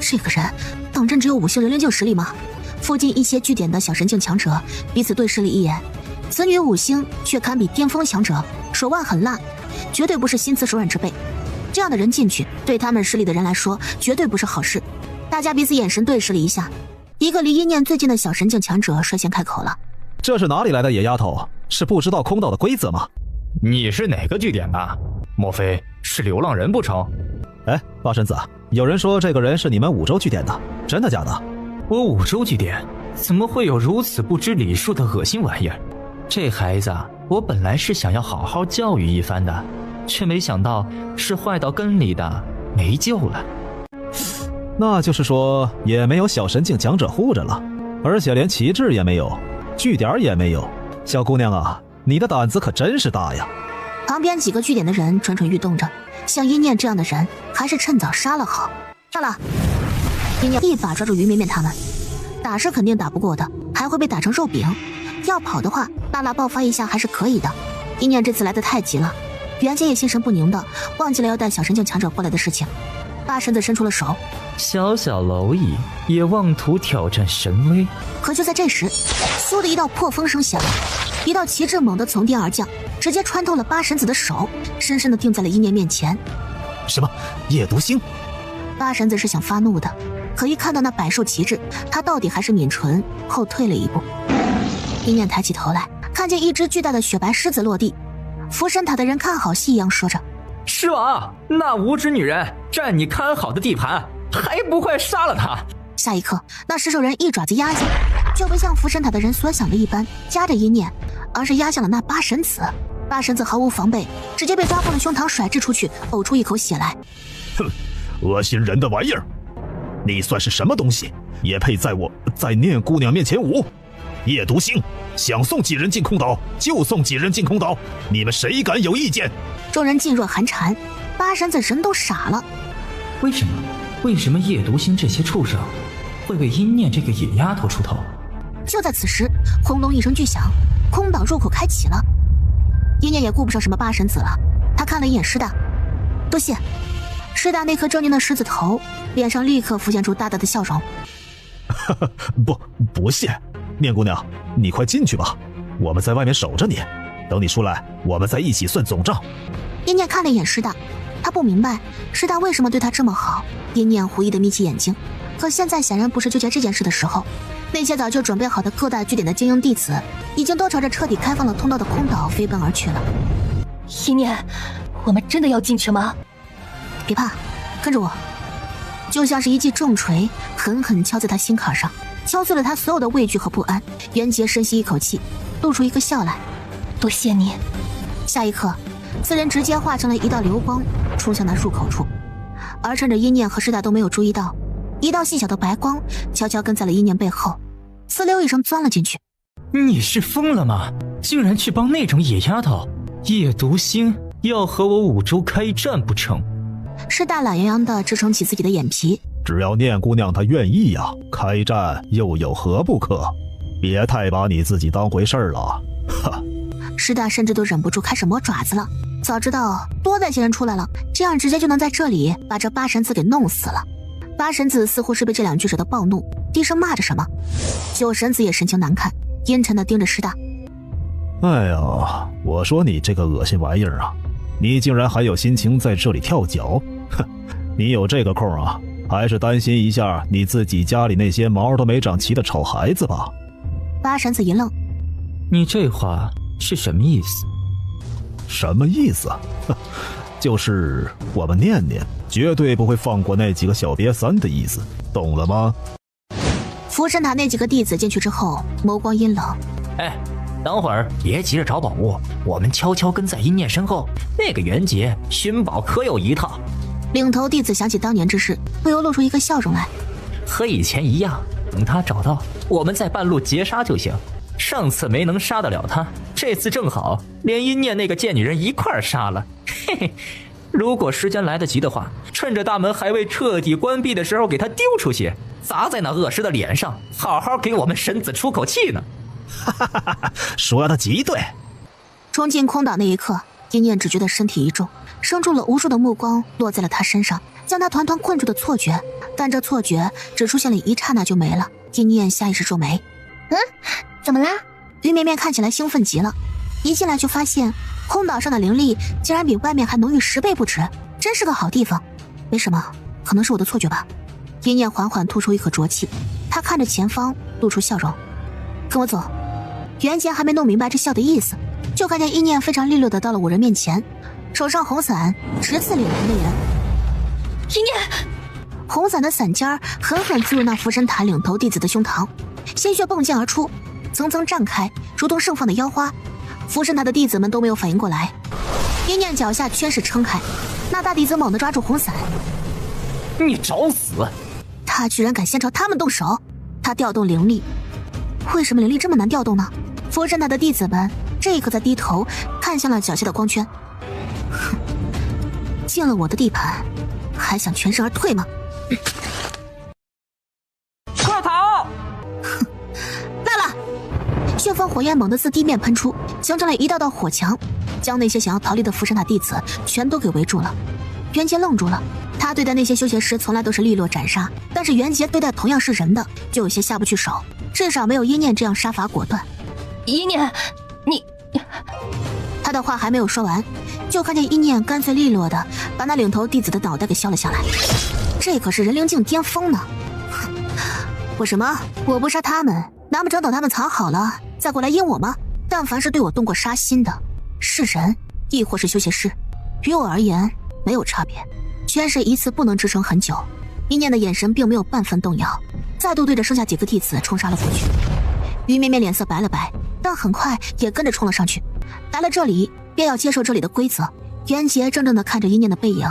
这个人当真只有5星人灵境实力吗？附近一些据点的小神境强者彼此对视了一眼，此女5星却堪比巅峰强者，手腕很辣，绝对不是心慈手软之辈。这样的人进去，对他们势力的人来说绝对不是好事。大家彼此眼神对视了一下，一个离一念最近的小神境强者率先开口了：这是哪里来的野丫头？是不知道空岛的规则吗？你是哪个据点的？莫非是流浪人不成？哎，八神子，有人说这个人是你们五洲据点的，真的假的？我五洲据点怎么会有如此不知礼数的恶心玩意儿？这孩子我本来是想要好好教育一番的，却没想到是坏到根里的，没救了。那就是说也没有小神境强者护着了，而且连旗帜也没有，据点也没有。小姑娘啊，你的胆子可真是大呀！旁边几个据点的人蠢蠢欲动着，像一念这样的人还是趁早杀了好。杀了！一念一把抓住于绵绵他们，打是肯定打不过的，还会被打成肉饼。要跑的话，大大爆发一下还是可以的。一念这次来得太急了，原先也心神不宁的，忘记了要带小神境强者过来的事情。八神子伸出了手，小小蝼蚁也妄图挑战神威。可就在这时，嗖的一道破风声响，一道旗帜猛地从天而降，直接穿透了八神子的手，深深地定在了一念面前。什么？夜读星？八神子是想发怒的，可一看到那百兽旗帜，他到底还是抿唇后退了一步。一念抬起头来，看见一只巨大的雪白狮子落地。福神塔的人看好戏一样说着：狮王，那无知女人占你看好的地盘，还不快杀了她！下一刻，那石兽人一爪子压下，就不像福神塔的人所想的一般夹着一念，而是压向了那八神子。八神子毫无防备，直接被抓破了胸膛，甩掷出去，呕出一口血来。哼，恶心人的玩意儿！你算是什么东西，也配在念姑娘面前舞？夜读星，想送几人进空岛就送几人进空岛，你们谁敢有意见？众人噤若寒蝉，八神子人都傻了。为什么夜读星这些畜生会为阴念这个野丫头出头？就在此时，轰隆一声巨响，空岛入口开启了。阴念也顾不上什么八神子了，他看了一眼师大，多谢。师大那颗狰狞的狮子头，脸上立刻浮现出大大的笑容。不谢，念姑娘，你快进去吧，我们在外面守着你，等你出来，我们再一起算总账。阴念看了一眼师大，他不明白师大为什么对他这么好。阴念狐疑地眯起眼睛，可现在显然不是纠结这件事的时候。那些早就准备好的各大据点的精英弟子，已经都朝着彻底开放了通道的空岛飞奔而去了。阴念，我们真的要进去吗？别怕，跟着我。就像是一记重锤，狠狠敲在他心坎上，敲碎了他所有的畏惧和不安。袁杰深吸一口气，露出一个笑来。多谢你。下一刻，四人直接化成了一道流光，冲向那入口处。而趁着一念和师大都没有注意到，一道细小的白光悄悄跟在了一念背后，呲溜一声钻了进去。你是疯了吗？竟然去帮那种野丫头！夜读星要和我五洲开战不成？师大懒洋洋地支撑起自己的眼皮。只要念姑娘她愿意呀，开战又有何不可？别太把你自己当回事了。哈！师大甚至都忍不住开始磨爪子了。早知道多带些人出来了，这样直接就能在这里把这八神子给弄死了。八神子似乎是被这两句惹得暴怒，低声骂着什么。九神子也神情难看，阴沉地盯着师大。哎呀，我说你这个恶心玩意儿啊，你竟然还有心情在这里跳脚？哼，你有这个空啊，还是担心一下你自己家里那些毛都没长齐的丑孩子吧。八神子一愣，你这话是什么意思？什么意思？就是我们念念绝对不会放过那几个小瘪三的意思，懂了吗？福神塔那几个弟子进去之后，眸光阴冷。哎，等会儿别急着找宝物，我们悄悄跟在阴念身后，那个元杰寻宝可有一套。领头弟子想起当年之事，不由露出一个笑容来。和以前一样，等他找到，我们在半路截杀就行。上次没能杀得了他，这次正好连阴念那个贱女人一块儿杀了。嘿嘿，如果时间来得及的话，趁着大门还未彻底关闭的时候给他丢出去，砸在那恶尸的脸上，好好给我们神子出口气呢。哈哈哈哈！说的极对。冲进空岛那一刻，一念只觉得身体一重，生出了无数的目光落在了他身上，将他团团困住的错觉。但这错觉只出现了一刹那就没了。一念下意识皱眉，怎么啦？于绵绵看起来兴奋极了，一进来就发现空岛上的灵力竟然比外面还浓郁10倍不止，真是个好地方。没什么，可能是我的错觉吧。一念缓缓吐出一口浊气，他看着前方露出笑容，跟我走。袁杰还没弄明白这笑的意思，就看见一念非常利落的到了5人面前，手上红伞直刺脸前的人。一念，红伞的伞尖狠狠刺入那福神塔领头弟子的胸膛，鲜血迸溅而出，层层绽开，如同盛放的腰花。福神塔的弟子们都没有反应过来。一念脚下圈势撑开，那大弟子猛地抓住红伞。你找死！他居然敢先朝他们动手！他调动灵力，为什么灵力这么难调动呢？福神塔的弟子们这一刻才低头看向了脚下的光圈。哼，进了我的地盘，还想全身而退吗？快跑！哼，来了！旋风火焰猛地自地面喷出，形成了一道道火墙，将那些想要逃离的福神塔弟子全都给围住了。袁杰愣住了，他对待那些修邪师从来都是利落斩杀，但是袁杰对待同样是人的就有些下不去手，至少没有一念这样杀伐果断。一念，你……他的话还没有说完，就看见一念干脆利落的把那领头弟子的脑袋给削了下来。这可是人灵境巅峰呢！我什么？我不杀他们，难不成等他们藏好了再过来阴我吗？但凡是对我动过杀心的，是人亦或是修邪师，于我而言没有差别，圈势一次不能支撑很久。一念的眼神并没有半分动摇，再度对着剩下几个弟子冲杀了过去。于绵绵脸色白了白，但很快也跟着冲了上去。来了这里便要接受这里的规则。袁杰怔怔地看着一念的背影，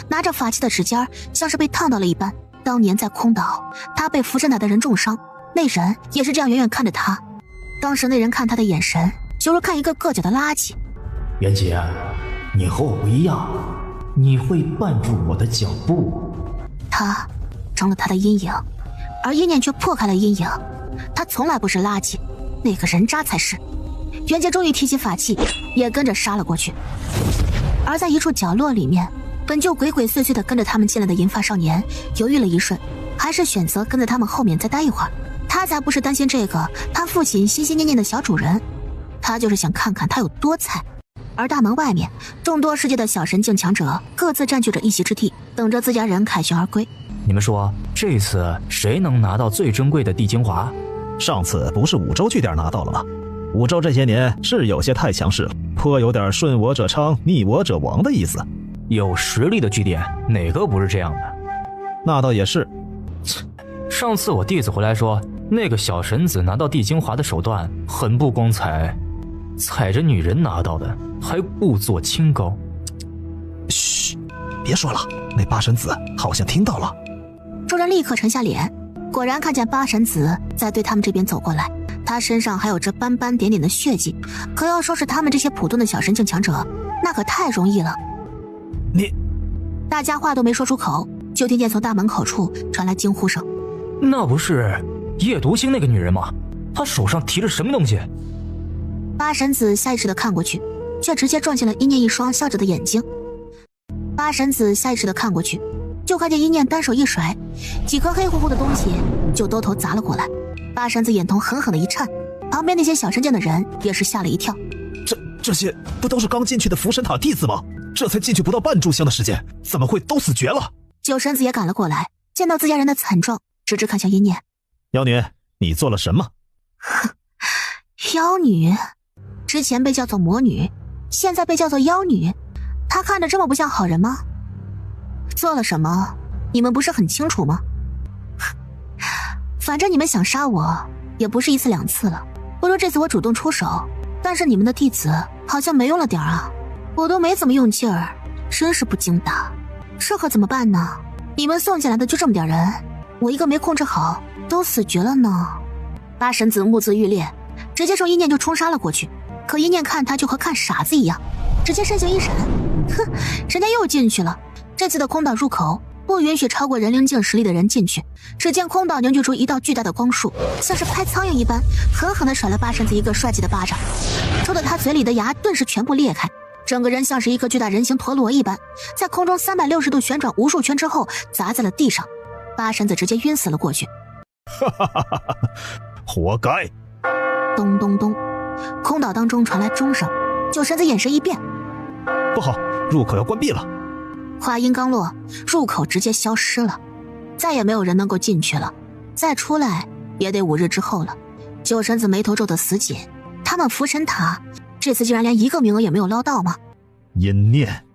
拿着法器的指尖像是被烫到了一般。当年在空岛，他被福神塔的人重伤，那人也是这样远远看着他。当时那人看他的眼神犹如看一个硌脚的垃圾。袁杰，你和我不一样，你会绊住我的脚步。他成了他的阴影，而一念却破开了阴影。他从来不是垃圾，那个人渣才是。袁杰终于提起法器，也跟着杀了过去。而在一处角落里面，本就鬼鬼祟祟地跟着他们进来的银发少年犹豫了一瞬，还是选择跟在他们后面再待一会儿。他才不是担心这个他父亲心心念念的小主人，他就是想看看他有多菜。而大门外面，众多世界的小神境强者各自占据着一席之地，等着自家人凯旋而归。你们说这次谁能拿到最珍贵的地精华？上次不是五洲据点拿到了吗？五洲这些年是有些太强势了，颇有点顺我者昌，逆我者亡的意思。有实力的据点哪个不是这样的？那倒也是。上次我弟子回来说，那个小神子拿到地精华的手段很不光彩，踩着女人拿到的，还故作清高。嘘，别说了，那八神子好像听到了。众人立刻沉下脸，果然看见八神子在对他们这边走过来，他身上还有着斑斑点点的血迹，可要说是他们这些普通的小神境强者，那可太容易了。你……大家话都没说出口，就听见从大门口处传来惊呼声。那不是夜独星那个女人吗？她手上提着什么东西？八神子下意识地看过去，却直接撞进了一念一双笑着的眼睛。八神子下意识地看过去，就看见一念单手一甩，几颗黑乎乎的东西就兜头砸了过来。八神子眼瞳狠狠地一颤，旁边那些小神境的人也是吓了一跳。这些不都是刚进去的福神塔弟子吗？这才进去不到半炷香的时间，怎么会都死绝了？九神子也赶了过来，见到自家人的惨状，直直看向一念。妖女，你做了什么？哼，妖女，之前被叫做魔女，现在被叫做妖女，她看着这么不像好人吗？做了什么，你们不是很清楚吗？反正你们想杀我，也不是一次两次了，不如这次我主动出手，但是你们的弟子好像没用了点啊，我都没怎么用劲儿，真是不经打。这可怎么办呢？你们送进来的就这么点人，我一个没控制好，都死绝了呢。八神子目眦欲裂，直接冲一念就冲杀了过去。可一念看他就和看傻子一样，直接身形一闪，哼，人家又进去了。这次的空岛入口不允许超过人灵境实力的人进去。只见空岛凝聚出一道巨大的光束，像是拍苍蝇一般，狠狠地甩了八神子一个帅气的巴掌，抽得他嘴里的牙顿时全部裂开，整个人像是一个巨大人形陀螺一般，在空中360度旋转无数圈之后砸在了地上，八神子直接晕死了过去。哈哈哈哈！活该！咚咚咚，空岛当中传来钟声，九神子眼神一变，不好，入口要关闭了。话音刚落，入口直接消失了，再也没有人能够进去了，再出来也得5日之后了。九神子眉头皱得死紧，他们福神塔这次竟然连1个名额也没有捞到吗？阴念。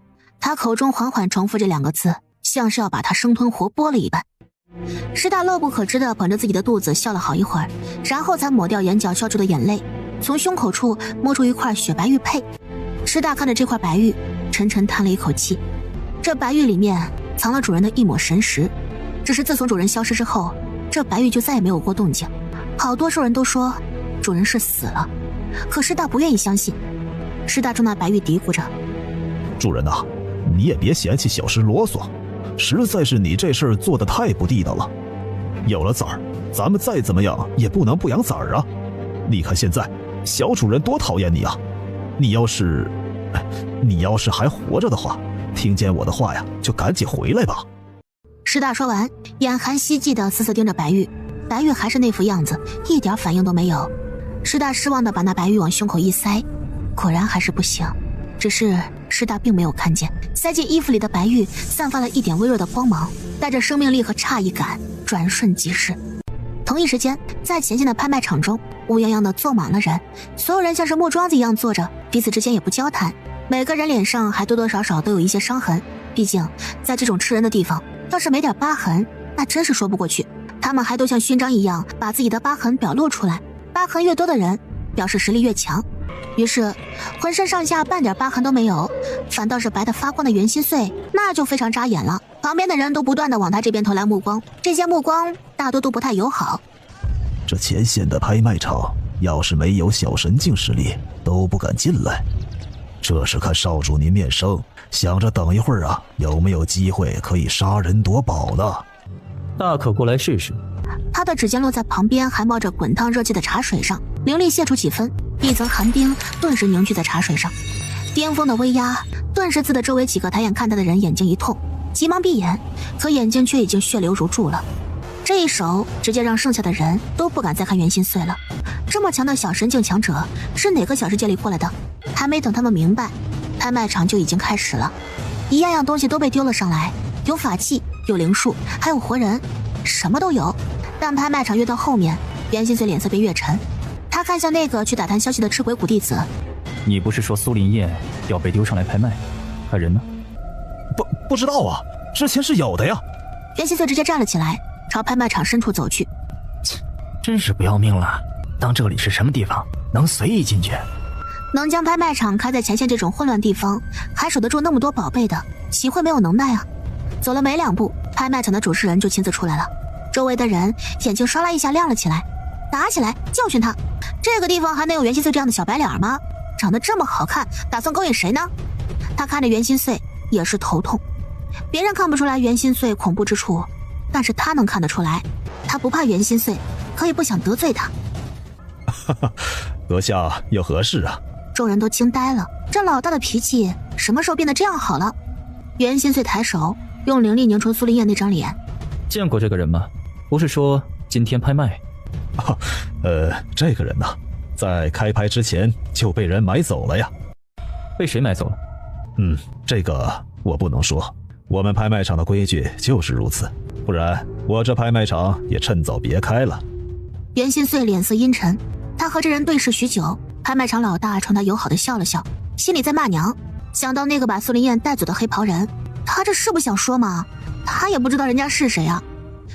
他口中缓缓重复这2个字，像是要把他生吞活剥了一般。师大乐不可支地捧着自己的肚子笑了好一会儿，然后才抹掉眼角笑出的眼泪，从胸口处摸出一块雪白玉佩。师大看着这块白玉，沉沉叹了一口气。这白玉里面藏了主人的一抹神石，只是自从主人消失之后，这白玉就再也没有过动静。好多兽人都说主人是死了，可师大不愿意相信。师大冲那白玉嘀咕着：主人啊，你也别嫌弃小师啰嗦，实在是你这事儿做得太不地道了。有了崽儿，咱们再怎么样也不能不养崽儿啊。你看现在小主人多讨厌你啊，你要是还活着的话，听见我的话呀，就赶紧回来吧。师大说完，眼含希冀地死死盯着白玉，白玉还是那副样子，一点反应都没有。师大失望地把那白玉往胸口一塞，果然还是不行。只是师大并没有看见塞进衣服里的白玉散发了一点微弱的光芒，带着生命力和诧异感，转瞬即逝。同一时间，在前线的拍卖场中，乌泱泱的坐满了人，所有人像是木桩子一样坐着，彼此之间也不交谈，每个人脸上还多多少少都有一些伤痕，毕竟在这种吃人的地方，要是没点疤痕，那真是说不过去。他们还都像勋章一样把自己的疤痕表露出来，疤痕越多的人表示实力越强。于是浑身上下半点疤痕都没有，反倒是白得发光的袁心碎，那就非常扎眼了。旁边的人都不断地往他这边投来目光，这些目光大多都不太友好。这前线的拍卖场要是没有小神境实力都不敢进来，这是看少主您面生，想着等一会儿啊，有没有机会可以杀人夺宝呢？大可过来试试。他的指尖落在旁边还冒着滚烫热气的茶水上，灵力泄出几分，一层寒冰顿时凝聚在茶水上。巅峰的威压顿时刺得周围几个抬眼看他的人眼睛一痛，急忙闭眼，可眼睛却已经血流如注了。这一手直接让剩下的人都不敢再看袁心碎了。这么强的小神境强者是哪个小世界里过来的？还没等他们明白，拍卖场就已经开始了。一样样东西都被丢了上来，有法器，有灵术，还有活人，什么都有。但拍卖场越到后面，袁心碎脸色便越沉。他看向那个去打探消息的赤鬼谷弟子：你不是说苏林燕要被丢上来拍卖，他人呢？不知道啊，之前是有的呀。袁心碎直接站了起来，朝拍卖场深处走去。真是不要命了，当这里是什么地方，能随意进去？能将拍卖场开在前线这种混乱地方，还守得住那么多宝贝的，岂会没有能耐啊？走了没2步，拍卖场的主事人就亲自出来了。周围的人眼睛唰啦一下亮了起来，打起来，教训他。这个地方还能有袁心碎这样的小白脸吗？长得这么好看，打算勾引谁呢？他看着袁心碎也是头痛。别人看不出来袁心碎恐怖之处，但是他能看得出来。他不怕袁心碎，可以不想得罪他。阁下有何事啊？众人都惊呆了，这老大的脾气什么时候变得这样好了？袁心碎抬手用灵力凝出苏林燕那张脸。见过这个人吗？不是说今天拍卖？这个人呢，在开拍之前就被人买走了呀。被谁买走了？这个我不能说，我们拍卖场的规矩就是如此，不然我这拍卖场也趁早别开了。袁心碎脸色阴沉，他和这人对视许久，拍卖场老大冲他友好的笑了笑，心里在骂娘。想到那个把苏林燕带走的黑袍人，他这是不想说吗？他也不知道人家是谁啊。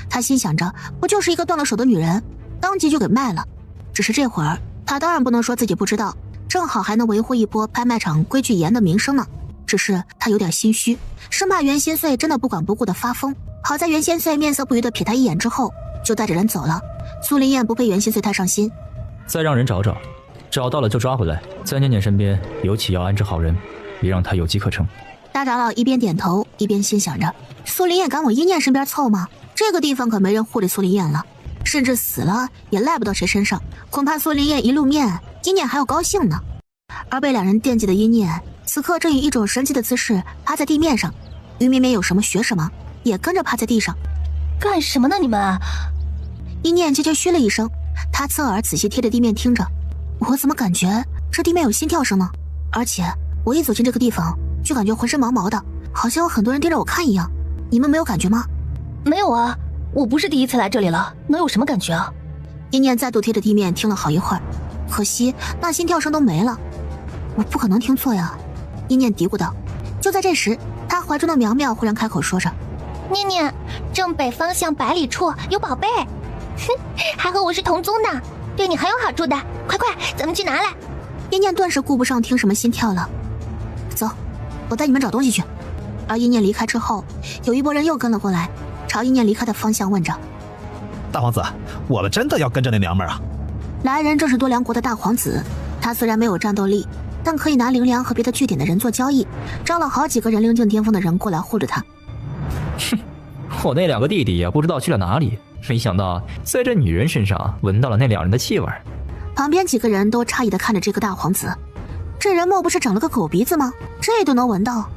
他心想着，不就是一个断了手的女人，当即就给卖了。只是这会儿他当然不能说自己不知道，正好还能维护一波拍卖场规矩严的名声呢。只是他有点心虚，生怕袁心碎真的不管不顾的发疯。好在袁心碎面色不愉的瞥他一眼之后，就带着人走了。苏林燕不被袁心碎太上心，再让人找找，找到了就抓回来，在念念身边，尤其要安置好人，别让他有机可乘。大长老一边点头一边一边心想着，苏林燕敢往一念身边凑吗？这个地方可没人护理苏林燕了，甚至死了也赖不到谁身上，恐怕苏林燕一露面，一念还要高兴呢。而被两人惦记的一念，此刻正以一种神奇的姿势趴在地面上，于绵绵有什么学什么，也跟着趴在地上。干什么呢你们？一念悄悄嘘了一声，他侧耳仔细贴着地面听着，我怎么感觉这地面有心跳声呢？而且我一走进这个地方就感觉浑身毛毛的，好像有很多人盯着我看一样。你们没有感觉吗？没有啊，我不是第一次来这里了，能有什么感觉啊？一念再度贴着地面听了好一会儿，可惜那心跳声都没了。我不可能听错呀，一念嘀咕道。就在这时，他怀中的苗苗忽然开口说着，念念，正北方向100里处有宝贝，哼，还和我是同宗的，对你很有好处的，快快咱们去拿来。一念顿时顾不上听什么心跳了，走，我带你们找东西去。而一念离开之后，有一拨人又跟了过来，朝一念离开的方向问着，大皇子，我们真的要跟着那娘们儿啊？来人正是多良国的大皇子，他虽然没有战斗力，但可以拿灵粮和别的据点的人做交易，招了好几个人灵境巅峰的人过来护着他。哼，我那2个弟弟也不知道去了哪里，没想到在这女人身上闻到了那2人的气味。旁边几个人都诧异地看着这个大皇子，这人莫不是长了个狗鼻子吗？这都能闻到？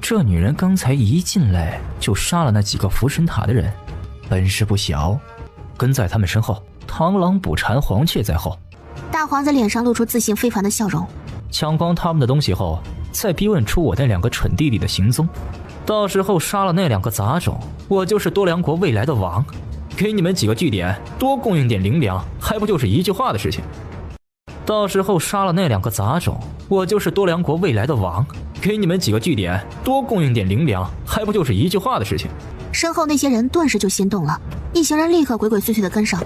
这女人刚才一进来就杀了那几个扶神塔的人，本事不小。跟在他们身后，螳螂捕蝉，黄雀在后。大皇子脸上露出自信非凡的笑容。抢光他们的东西后，再逼问出我那2个蠢弟弟的行踪，到时候杀了那2个杂种，我就是多良国未来的王。给你们几个据点多供应点灵粮，还不就是一句话的事情？到时候杀了那2个杂种，我就是多良国未来的王。给你们几个据点多供应点灵粮，还不就是一句话的事情？身后那些人顿时就心动了，一行人立刻鬼鬼祟祟地跟上。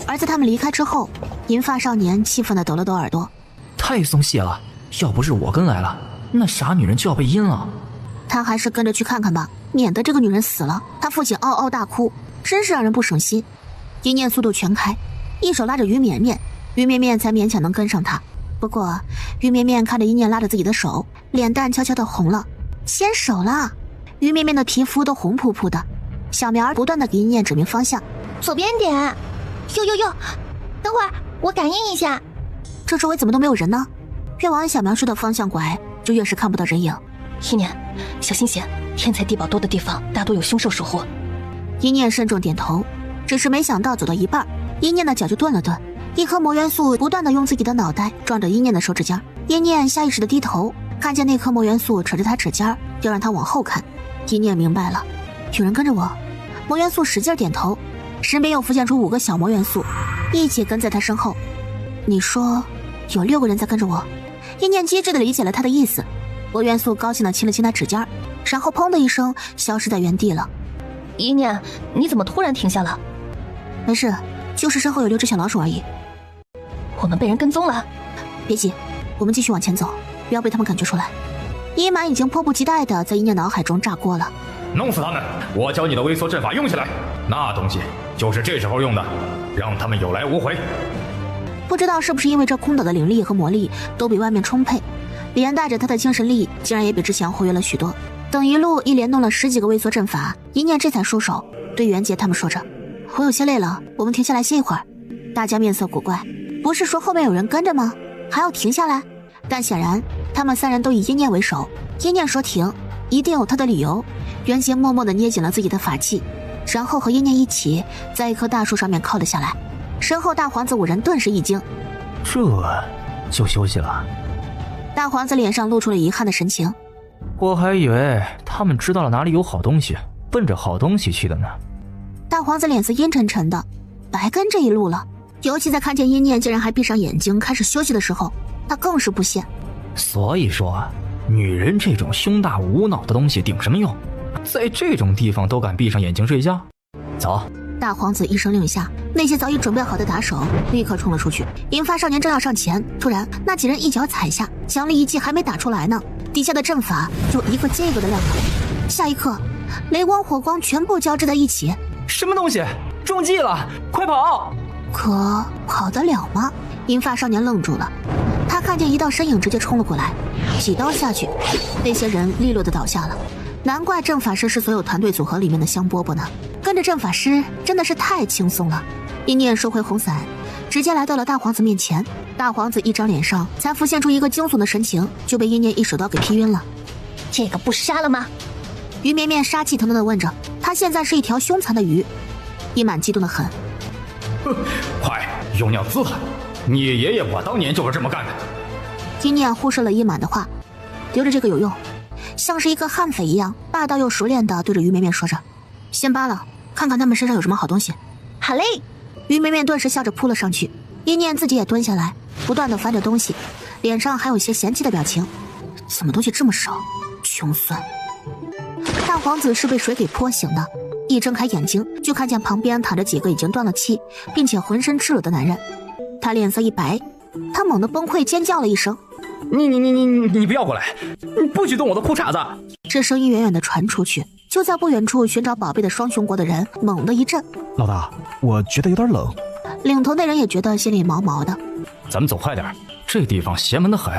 而在他们离开之后，银发少年气愤地抖了抖耳朵，太松懈了，要不是我跟来了，那傻女人就要被阴了。他还是跟着去看看吧，免得这个女人死了，他父亲嗷嗷大哭，真是让人不省心。一念速度全开，一手拉着于绵绵，于绵绵才勉强能跟上他。不过于绵绵看着一念拉着自己的手，脸蛋悄悄地红了，牵手了。于绵绵的皮肤都红扑扑的，小苗儿不断地给一念指明方向，左边点，哟，等会儿我感应一下。这周围怎么都没有人呢？越往小苗说的方向拐，就越是看不到人影。一念，小心些，天才地宝多的地方大多有凶兽守护。一念慎重点头，只是没想到走到一半，一念的脚就顿了顿，一颗魔元素不断的用自己的脑袋撞着一念的手指尖。一念下意识的低头，看见那颗魔元素扯着他指尖，要让他往后看。一念明白了，有人跟着我。魔元素使劲点头，身边又浮现出5个小魔元素，一起跟在他身后。你说有6个人在跟着我？一念机智的理解了他的意思。魔元素高兴的亲了亲他指尖，然后砰的一声消失在原地了。一念，你怎么突然停下了？没事，就是身后有6只小老鼠而已。我们被人跟踪了。别急，我们继续往前走，不要被他们感觉出来。伊满已经迫不及待地在一念脑海中炸锅了。弄死他们！我教你的微缩阵法用起来，那东西就是这时候用的，让他们有来无回。不知道是不是因为这空岛的灵力和魔力都比外面充沛，连带着他的精神力竟然也比之前活跃了许多。等一路一连弄了10几个微缩阵法，一念这才收手，对袁杰他们说着，我有些累了，我们停下来歇一会儿。大家面色古怪，不是说后面有人跟着吗？还要停下来？但显然他们3人都以一念为首，一念说停一定有他的理由。袁杰默默地捏紧了自己的法器，然后和一念一起在一棵大树上面靠了下来。身后大皇子5人顿时一惊，这就休息了？大皇子脸上露出了遗憾的神情，我还以为他们知道了哪里有好东西，奔着好东西去的呢。大皇子脸色阴沉沉的，白跟这一路了。尤其在看见一念竟然还闭上眼睛开始休息的时候，他更是不屑。所以说，女人这种胸大无脑的东西顶什么用？在这种地方都敢闭上眼睛睡觉？走！大皇子一声令下，那些早已准备好的打手立刻冲了出去。银发少年正要上前，突然那几人一脚踩下，强力一击还没打出来呢，底下的阵法就一个接一个的亮了。下一刻，雷光火光全部交织在一起。什么东西？中计了！快跑！可跑得了吗？银发少年愣住了，他看见一道身影直接冲了过来，几刀下去，那些人利落的倒下了。难怪阵法师是所有团队组合里面的香饽饽呢，跟着阵法师真的是太轻松了。一念收回红伞，直接来到了大皇子面前。大皇子一张脸上才浮现出一个惊悚的神情，就被一念一手刀给劈晕了。这个不杀了吗？于绵绵杀气腾腾地问着，他现在是一条凶残的鱼。一满激动得很，快用尿滋他！你爷爷我当年就是这么干的。一念忽视了一满的话，留着这个有用，像是一个悍匪一样霸道又熟练地对着于绵绵说着，先扒了，看看他们身上有什么好东西。好嘞。于绵绵顿时笑着扑了上去，一念自己也蹲下来，不断地翻着东西，脸上还有些嫌弃的表情。怎么东西这么少，穷酸。大皇子是被水给泼醒的，一睁开眼睛就看见旁边躺着几个已经断了气并且浑身赤裸的男人。他脸色一白，他猛地崩溃尖叫了一声，你不要过来，你不许动我的裤衩子。这声音远远地传出去，就在不远处寻找宝贝的双雄国的人猛地一震。老大，我觉得有点冷。领头那人也觉得心里毛毛的。咱们走快点，这地方邪门得很，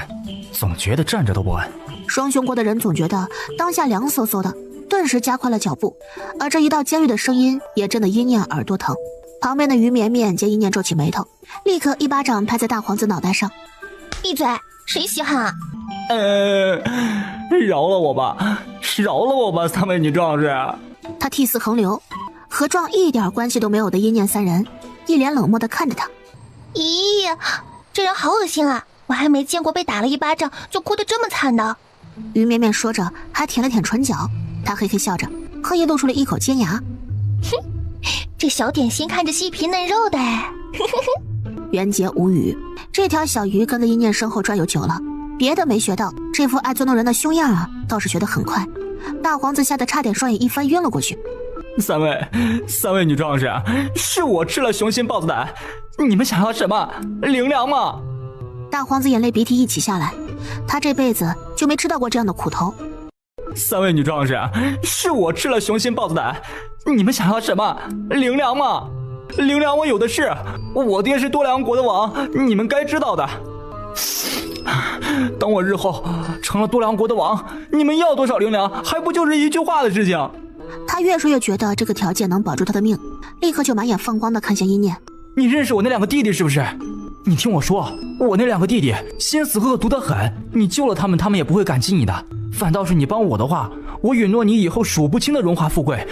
总觉得站着都不安。双雄国的人总觉得当下凉飕飕的，顿时加快了脚步，而这一道尖锐的声音也震得一念耳朵疼。旁边的于绵绵见一念皱起眉头，立刻一巴掌拍在大皇子脑袋上。闭嘴，谁稀罕啊？饶了我吧，饶了我吧，三位女壮士。他涕泗横流，和壮一点关系都没有的一念三人一脸冷漠地看着他。咦，这人好恶心啊，我还没见过被打了一巴掌就哭得这么惨的。于绵绵说着还舔了舔唇角，他嘿嘿笑着，刻意露出了一口尖牙。哼，这小点心看着细皮嫩肉的。袁杰无语，这条小鱼跟在一念身后转悠久了，别的没学到，这副爱捉弄人的凶样啊倒是学得很快。大皇子吓得差点双眼一翻晕了过去。三位女壮士，是我吃了雄心豹子胆，你们想要什么？灵粮吗？大皇子眼泪鼻涕一起下来，他这辈子就没吃到过这样的苦头。三位女壮士，是我吃了雄心豹子胆，你们想要什么？灵粮吗？灵粮我有的是，我爹是多良国的王，你们该知道的。等我日后成了多良国的王，你们要多少灵粮，还不就是一句话的事情。他越说越觉得这个条件能保住他的命，立刻就满眼放光地看向一念。你认识我那两个弟弟是不是？你听我说，我那两个弟弟心思恶毒得很，你救了他们，他们也不会感激你的，反倒是你帮我的话，我允诺你以后数不清的荣华富贵。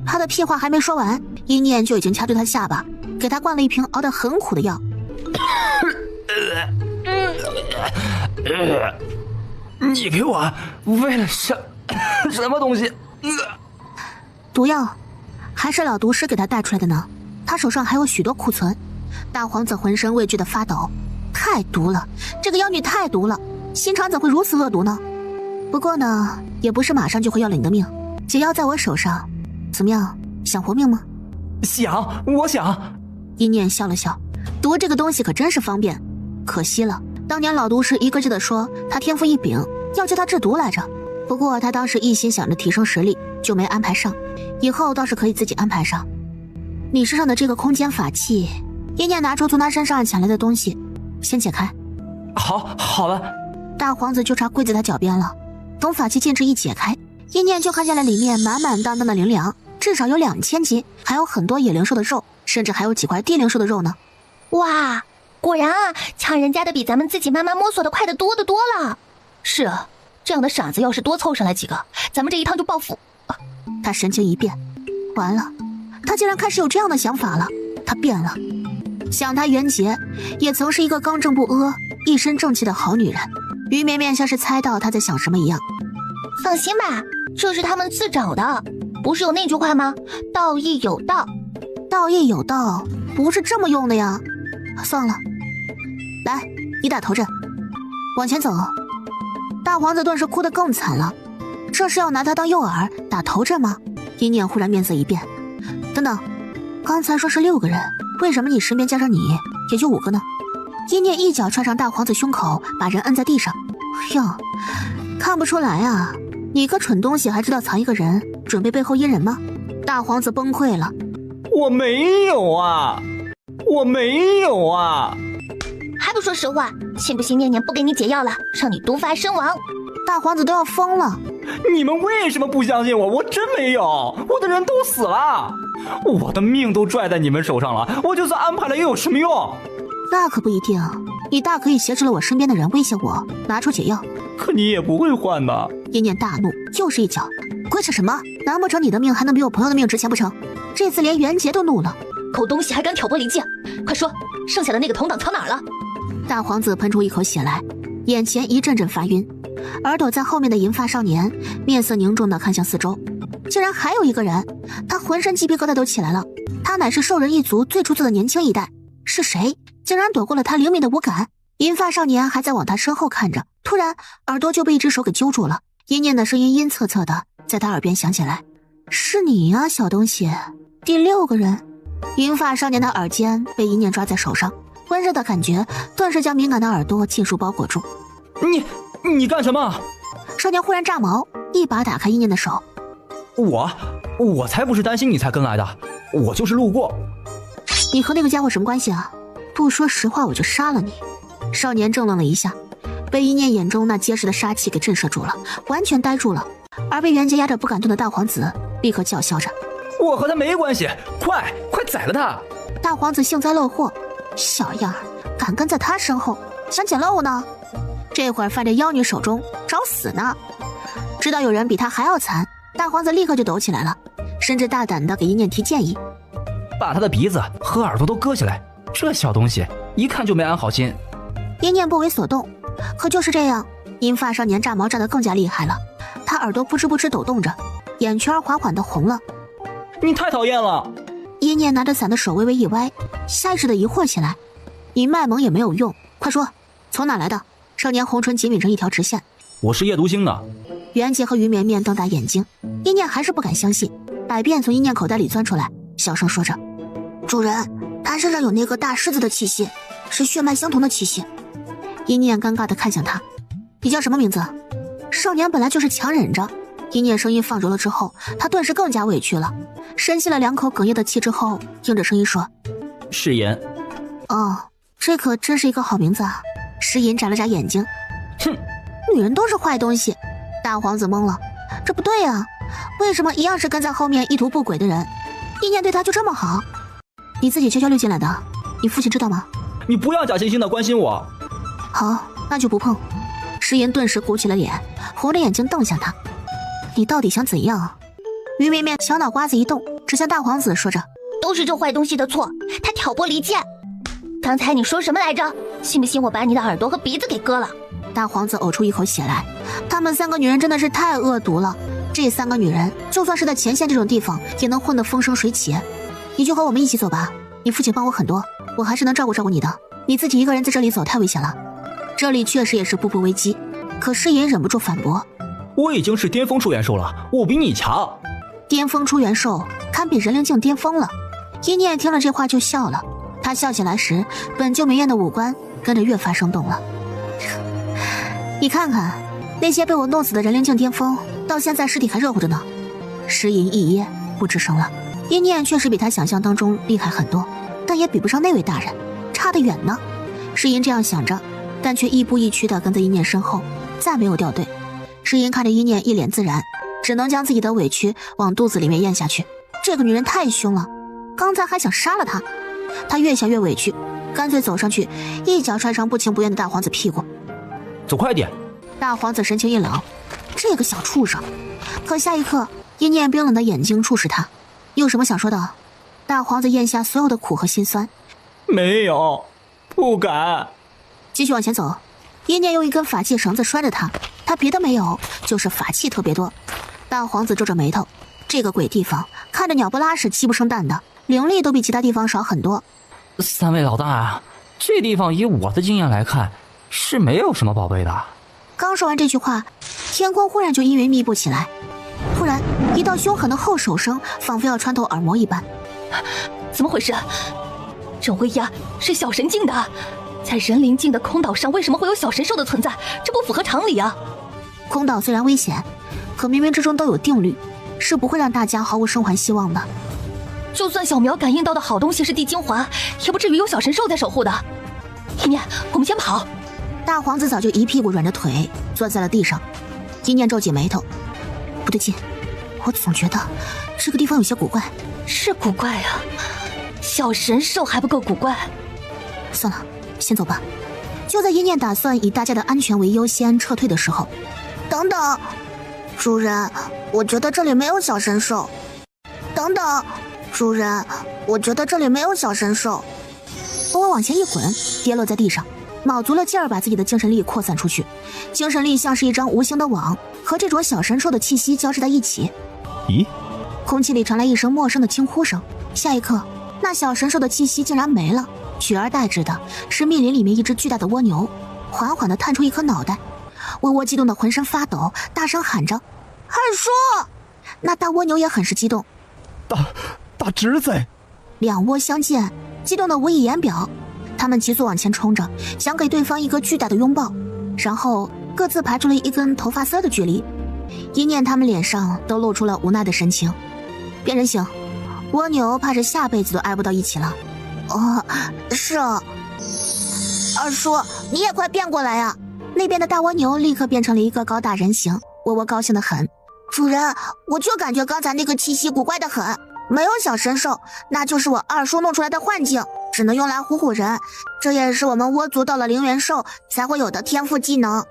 他的屁话还没说完，一念就已经掐住他下巴，给他灌了一瓶熬得很苦的药。你给我喂了什么东西？毒药，还是老毒师给他带出来的呢。他手上还有许多库存。大皇子浑身畏惧的发抖，太毒了，这个妖女太毒了，心肠怎会如此恶毒呢？不过呢，也不是马上就会要了你的命，解药在我手上，怎么样，想活命吗？想，我想。一念笑了笑，毒这个东西可真是方便，可惜了，当年老毒师一个劲的说他天赋异禀，要救他制毒来着。不过他当时一心想着提升实力，就没安排上，以后倒是可以自己安排上。你身上的这个空间法器，一念拿出从他身上抢来的东西，先解开。好了。大皇子就差跪在他脚边了。等法器禁制一解开，一念就看见了里面满满当当的灵粮，至少有2000斤，还有很多野灵兽的肉，甚至还有几块地灵兽的肉呢。哇，果然啊，抢人家的比咱们自己慢慢摸索的快得多得多了。是啊，这样的傻子要是多凑上来几个，咱们这一趟就暴富。他神情一变，完了，他竟然开始有这样的想法了。他变了，想他袁杰也曾是一个刚正不阿、一身正气的好女人。于绵绵像是猜到他在想什么一样。放心吧，这是他们自找的，不是有那句话吗？道义有道。道义有道不是这么用的呀。算了，来，你打头阵，往前走。大皇子顿时哭得更惨了，这是要拿他当诱饵打头阵吗？一念忽然面色一变，等等，刚才说是6个人，为什么你身边加上你也就5个呢？一念一脚踹上大皇子胸口，把人摁在地上。哟，看不出来啊，你个蠢东西还知道藏一个人，准备背后阴人吗？大皇子崩溃了。我没有啊，还不说实话，信不信念念不给你解药了，让你毒发身亡？大皇子都要疯了。你们为什么不相信我？我真没有，我的人都死了，我的命都拽在你们手上了，我就算安排了又有什么用？那可不一定，你大可以挟持了我身边的人威胁我，拿出解药。可你也不会换的。叶念大怒，又是一脚。鬼扯什么？难不成你的命还能比我朋友的命值钱不成？这次连袁杰都怒了。狗东西还敢挑拨离间，快说，剩下的那个同党藏哪儿了？大皇子喷出一口血来，眼前一阵阵发晕。而躲在后面的银发少年面色凝重地看向四周，竟然还有一个人，他浑身鸡皮疙瘩都起来了。他乃是兽人一族最出色的年轻一代，是谁竟然躲过了他灵敏的五感？银发少年还在往他身后看着，突然耳朵就被一只手给揪住了，阴念的声音阴恻恻的在他耳边响起来：“是你呀，小东西。”第6个人。银发少年的耳尖被阴念抓在手上，温热的感觉顿时将敏感的耳朵尽数包裹住。你干什么？少年忽然炸毛，一把打开阴念的手。我才不是担心你才跟来的，我就是路过。你和那个家伙什么关系啊？不说实话我就杀了你。少年怔愣了一下，被阴念眼中那结实的杀气给震慑住了，完全呆住了。而被袁杰压着不敢动的大皇子立刻叫嚣着：“我和他没关系，快宰了他！”大皇子幸灾乐祸，小样儿，敢跟在他身后，想捡漏呢？这会儿犯在妖女手中，找死呢！知道有人比他还要惨，大皇子立刻就抖起来了，甚至大胆地给阴念提建议：把他的鼻子和耳朵都割下来。这小东西一看就没安好心。阴念不为所动，可就是这样，银发少年炸毛炸得更加厉害了，他耳朵不知不知抖动着，眼圈缓缓地红了。你太讨厌了！阴念拿着伞的手微微一歪，下意识地疑惑起来。你卖萌也没有用，快说，从哪来的？少年红唇紧抿成一条直线。我是夜读星的。袁杰和于绵绵瞪大眼睛，阴念还是不敢相信，百变从阴念口袋里钻出来，小声说着：“主人，他身上有那个大狮子的气息，是血脉相同的气息。”阴念尴尬地看向他：“你叫什么名字？”少年本来就是强忍着，阴念声音放柔了之后，他顿时更加委屈了，深吸了2口哽咽的气之后，硬着声音说：“誓言。”哦，这可真是一个好名字啊！石银眨了眨眼睛，哼，女人都是坏东西。大皇子懵了，这不对啊，为什么一样是跟在后面意图不轨的人，阴念对他就这么好？你自己悄悄溜进来的，你父亲知道吗？你不要假惺惺的关心我。好，那就不碰。石银顿时鼓起了脸，红着眼睛瞪向他，你到底想怎样？于绵绵小脑瓜子一动，指向大皇子说着：“都是这坏东西的错，他挑拨离间。刚才你说什么来着？信不信我把你的耳朵和鼻子给割了？”大皇子呕出一口血来，她们3个女人真的是太恶毒了。这3个女人就算是在前线这种地方也能混得风生水起。你就和我们一起走吧，你父亲帮我很多，我还是能照顾你的。你自己一个人在这里走太危险了。这里确实也是步步危机，可诗隐忍不住反驳：“我已经是巅峰出元兽了，我比你强。”巅峰出元兽堪比人灵境巅峰了。阴念听了这话就笑了，他笑起来时本就明艳的五官跟着越发生动了。你看看那些被我弄死的人灵境巅峰，到现在尸体还热乎着呢。石银一噎不吱声了。阴念确实比他想象当中厉害很多，但也比不上那位大人，差得远呢。石银这样想着，但却亦步亦趋地跟在阴念身后，再没有掉队。石银看着阴念一脸自然，只能将自己的委屈往肚子里面咽下去。这个女人太凶了，刚才还想杀了她。他越想越委屈，干脆走上去一脚踹上不情不愿的大皇子屁股。走快点！大皇子神情一冷，这个小畜生。可下一刻，阴念冰冷的眼睛注视他，有什么想说的？大皇子咽下所有的苦和心酸。没有，不敢。继续往前走。阴念用一根法器绳子拴着他，他别的没有，就是法器特别多。大皇子皱着眉头，这个鬼地方看着鸟不拉屎鸡不生蛋的，灵力都比其他地方少很多。3位老大啊，这地方以我的经验来看是没有什么宝贝的。刚说完这句话，天空忽然就阴云密布起来，突然一道凶狠的后手声仿佛要穿透耳膜一般。怎么回事？这威压是小神境的，在人灵境的空岛上为什么会有小神兽的存在？这不符合常理啊。空岛虽然危险，可冥冥之中都有定律，是不会让大家毫无生还希望的。就算小苗感应到的好东西是地精华，也不至于有小神兽在守护的。一念，我们先跑。大皇子早就一屁股软着腿坐在了地上，一念皱紧眉头，不对劲，我总觉得这个地方有些古怪。是古怪啊，小神兽还不够古怪。算了，先走吧。就在一念打算以大家的安全为优先撤退的时候，等等，主人，我觉得这里没有小神兽。等等，主人，我觉得这里没有小神兽。我往前一滚，跌落在地上，卯足了劲儿把自己的精神力扩散出去，精神力像是一张无形的网，和这种小神兽的气息交织在一起。咦？空气里传来一声陌生的轻呼声，下一刻，那小神兽的气息竟然没了，取而代之的是密林里面一只巨大的蜗牛，缓缓地探出一颗脑袋。窝窝激动得浑身发抖，大声喊着：“二叔！”那大蜗牛也很是激动。大侄子！两窝相见，激动得无以言表。他们急速往前冲着，想给对方一个巨大的拥抱，然后各自排出了一根头发丝的距离。一念他们脸上都露出了无奈的神情。变人形，蜗牛怕是下辈子都挨不到一起了。哦，是啊。二叔，你也快变过来呀！那边的大蜗牛立刻变成了一个高大人形，窝窝高兴得很。主人，我就感觉刚才那个气息古怪得很，没有小神兽，那就是我二叔弄出来的幻境，只能用来唬唬人。这也是我们倭族到了灵元兽才会有的天赋技能。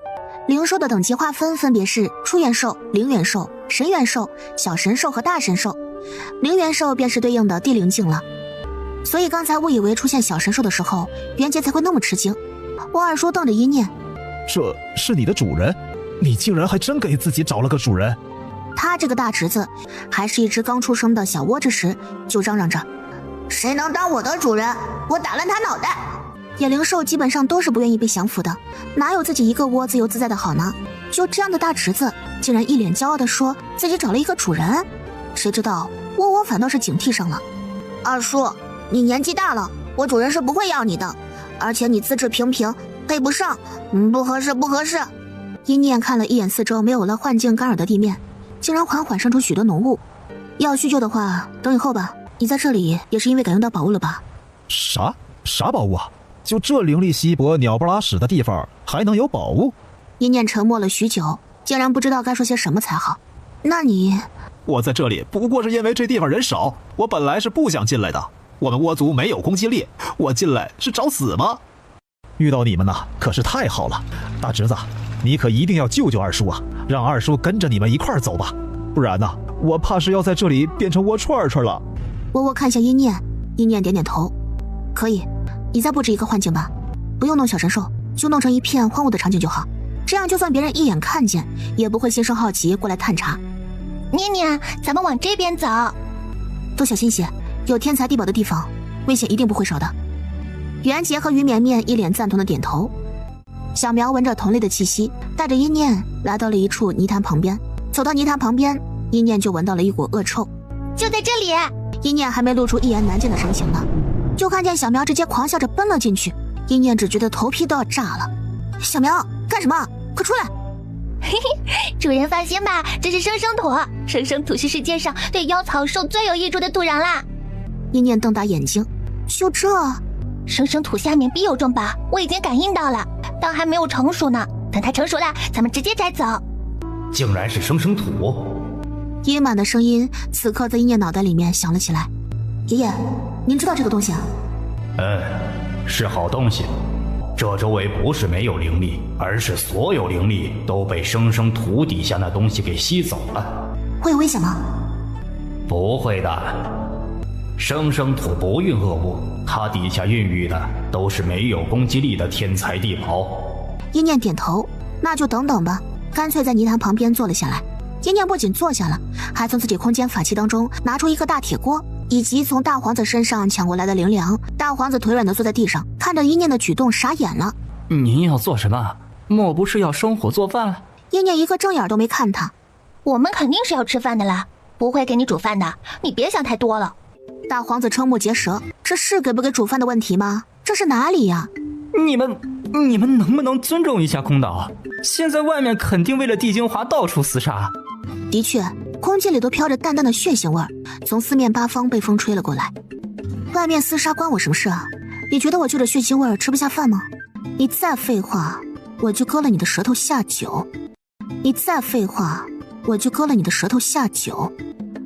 灵兽的等级划分分别是初元兽、灵元兽、神元兽、小神兽和大神兽。灵元兽便是对应的地灵境了。所以刚才我以为出现小神兽的时候，元杰才会那么吃惊。我二叔瞪着一念：“这是你的主人？你竟然还真给自己找了个主人！”他这个大侄子还是一只刚出生的小窝之时，就嚷嚷着：“谁能当我的主人，我打烂他脑袋！”野灵兽基本上都是不愿意被降服的，哪有自己一个窝自由自在的好呢？就这样的大侄子，竟然一脸骄傲地说自己找了一个主人。谁知道窝窝反倒是警惕上了。二叔，你年纪大了，我主人是不会要你的，而且你资质平平，配不上，不合适，不合适。一念看了一眼四周没有了幻境干扰的地面，竟然缓缓生出许多浓雾。要叙旧的话，等以后吧。你在这里也是因为敢用到宝物了吧？啥宝物啊？就这灵力稀薄、鸟不拉屎的地方，还能有宝物？一念沉默了许久，竟然不知道该说些什么才好。那你……我在这里不过是因为这地方人少，我本来是不想进来的。我们倭族没有攻击力，我进来是找死吗？遇到你们呐，可是太好了。大侄子，你可一定要救救二叔啊，让二叔跟着你们一块儿走吧，不然呢，我怕是要在这里变成窝串串了。窝窝看向一念，一念点点头，可以。你再布置一个幻境吧，不用弄小神兽，就弄成一片荒芜的场景就好，这样就算别人一眼看见，也不会心生好奇过来探查。念念，咱们往这边走，多小心些，有天才地宝的地方，危险一定不会少的。袁杰和于绵绵一脸赞同的点头。小苗闻着同类的气息，带着一念来到了一处泥潭旁边。走到泥潭旁边，一念就闻到了一股恶臭。就在这里！一念还没露出一言难尽的神情呢，就看见小苗直接狂笑着奔了进去。一念只觉得头皮都要炸了。小苗干什么？快出来！嘿嘿，主人放心吧，这是生生土，生生土是世界上对妖草兽最有益处的土壤啦。一念瞪大眼睛，就这？生生土下面必有重宝，我已经感应到了，但还没有成熟呢。等它成熟了，咱们直接摘走。竟然是生生土！阴满的声音此刻在一念脑袋里面响了起来。爷爷，您知道这个东西啊？是好东西。这周围不是没有灵力，而是所有灵力都被生生土底下那东西给吸走了。会有危险吗？不会的，生生土不孕恶物，它底下孕育的都是没有攻击力的天才地宝。一念点头，那就等等吧，干脆在泥潭旁边坐了下来。一念不仅坐下了，还从自己空间法器当中拿出一个大铁锅，以及从大皇子身上抢过来的灵粮。大皇子腿软地坐在地上，看着一念的举动傻眼了。您要做什么？莫不是要生火做饭了？一念一个正眼都没看他。我们肯定是要吃饭的啦，不会给你煮饭的，你别想太多了。大皇子瞠目结舌，这是给不给煮饭的问题吗？这是哪里呀？你们能不能尊重一下空岛？现在外面肯定为了地精华到处厮杀。的确，空气里都飘着淡淡的血腥味儿，从四面八方被风吹了过来。外面厮杀关我什么事啊？你觉得我就着血腥味儿吃不下饭吗？你再废话，我就割了你的舌头下酒。你再废话，我就割了你的舌头下酒。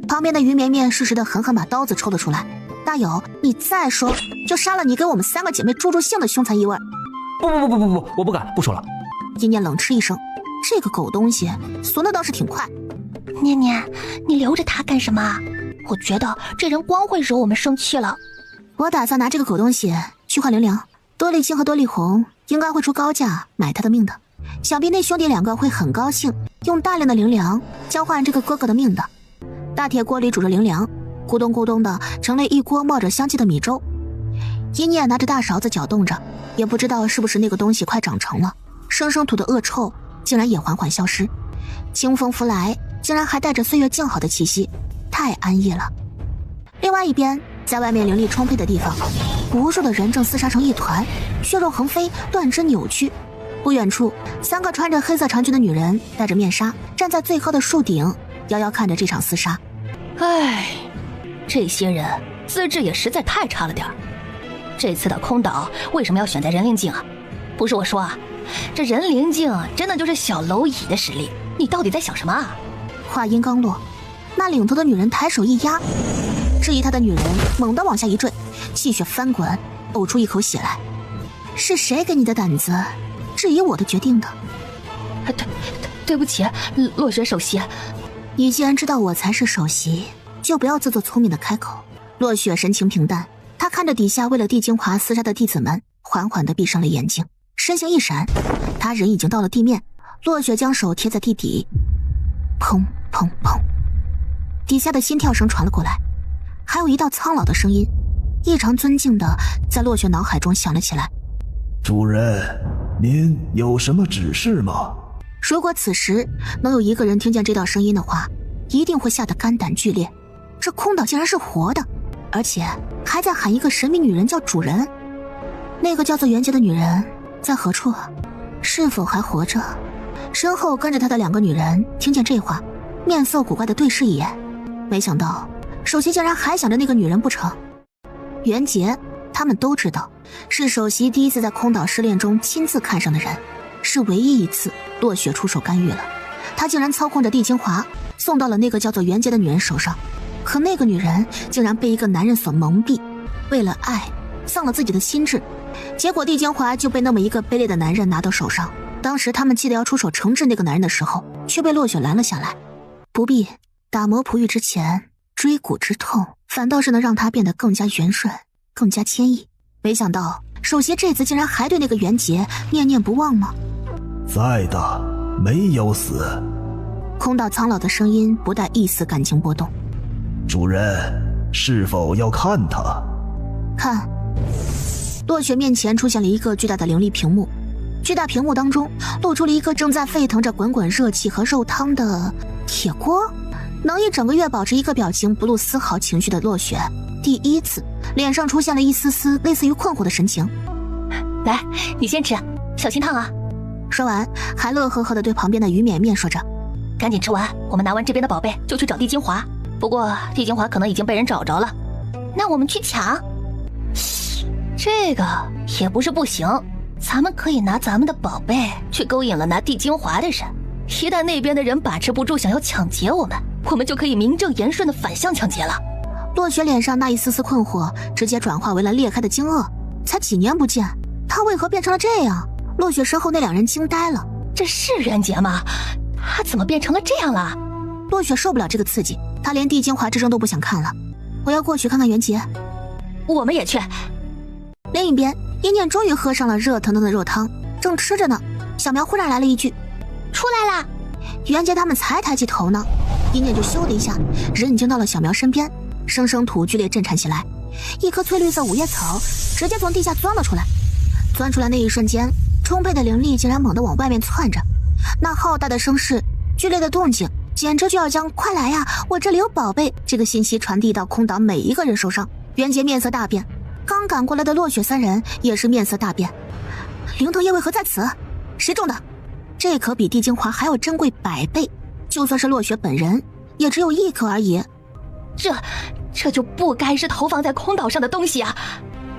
旁边的于绵绵适时的狠狠把刀子抽了出来。大友，你再说就杀了你给我们3个姐妹助性的凶残异味。不，我不敢，不说了。阴念冷嗤一声，这个狗东西怂的倒是挺快。念念，你留着他干什么？我觉得这人光会惹我们生气了。我打算拿这个狗东西去换灵粮，多丽青和多丽红应该会出高价买他的命的。想必那兄弟2个会很高兴，用大量的灵粮交换这个哥哥的命的。大铁锅里煮着灵粮，咕咚咕咚的盛了一锅冒着香气的米粥。阴念拿着大勺子搅动着，也不知道是不是那个东西快长成了，生生土的恶臭竟然也缓缓消失，清风拂来，竟然还带着岁月静好的气息，太安逸了。另外一边，在外面灵力充沛的地方，无数的人正厮杀成一团，血肉横飞，断肢扭曲。不远处，3个穿着黑色长裙的女人戴着面纱，站在最高的树顶，遥遥看着这场厮杀。唉，这些人资质也实在太差了点。这次的空岛为什么要选在人灵境啊？不是我说啊，这人灵境真的就是小蝼蚁的实力，你到底在想什么啊？话音刚落，那领头的女人抬手一压，质疑她的女人猛地往下一坠，气血翻滚，呕出一口血来。是谁给你的胆子质疑我的决定的？对不起，落雪首席。你既然知道我才是首席，就不要自作聪明的开口。落雪神情平淡，她看着底下为了帝精华厮杀的弟子们，缓缓地闭上了眼睛，身形一闪，她人已经到了地面。落雪将手贴在地底，砰砰砰，底下的心跳声传了过来，还有一道苍老的声音，异常尊敬的在落雪脑海中响了起来：主人，您有什么指示吗？如果此时能有一个人听见这道声音的话，一定会吓得肝胆俱裂。这空岛竟然是活的，而且还在喊一个神秘女人叫主人。那个叫做袁洁的女人在何处啊？是否还活着？身后跟着她的2个女人听见这话，面色古怪的对视一眼，没想到首席竟然还想着那个女人不成。袁洁他们都知道，是首席第一次在空岛失恋中亲自看上的人，是唯一一次落雪出手干预了。他竟然操控着帝精华送到了那个叫做袁洁的女人手上，可那个女人竟然被一个男人所蒙蔽，为了爱丧了自己的心智，结果帝精华就被那么一个卑劣的男人拿到手上。当时他们记得要出手惩治那个男人的时候，却被落雪拦了下来。不必打磨璞玉之前，椎骨之痛反倒是能让他变得更加圆顺，更加坚毅。没想到首席这次竟然还对那个袁洁念念不忘吗？在的，没有死。空岛苍老的声音不带一丝感情波动。主人，是否要看他？看。落雪面前出现了一个巨大的灵力屏幕，巨大屏幕当中露出了一个正在沸腾着滚滚热气和肉汤的铁锅。能一整个月保持一个表情不露丝毫情绪的落雪，第一次脸上出现了一丝丝类似于困惑的神情。来，你先吃，小心烫啊。说完还乐呵呵地对旁边的于绵绵说着：赶紧吃完，我们拿完这边的宝贝就去找帝精华。不过帝精华可能已经被人找着了，那我们去抢。这个也不是不行，咱们可以拿咱们的宝贝去勾引了拿帝精华的人，一旦那边的人把持不住想要抢劫我们就可以名正言顺的反向抢劫了。落雪脸上那一丝丝困惑直接转化为了裂开的惊愕，才几年不见，他为何变成了这样？落雪身后那2人惊呆了，这是袁洁吗？他怎么变成了这样了？落雪受不了这个刺激，他连帝精华之争都不想看了。我要过去看看袁洁。我们也去。另一边，一念终于喝上了热腾腾的肉汤，正吃着呢，小苗忽然来了一句：出来啦！袁洁他们才抬起头呢，一念就咻的一下，人已经到了小苗身边，生生土剧烈震颤起来，一棵翠绿色五叶草直接从地下钻了出来。钻出来那一瞬间，充沛的灵力竟然猛地往外面窜着，那浩大的声势，剧烈的动静，简直就要将快来呀，我这里有宝贝这个信息传递到空岛每一个人手上。袁洁面色大变，刚赶过来的落雪3人也是面色大变。灵藤叶为何在此？谁种的？这可比帝精华还要珍贵100倍，就算是落雪本人也只有1颗而已。这就不该是投放在空岛上的东西啊！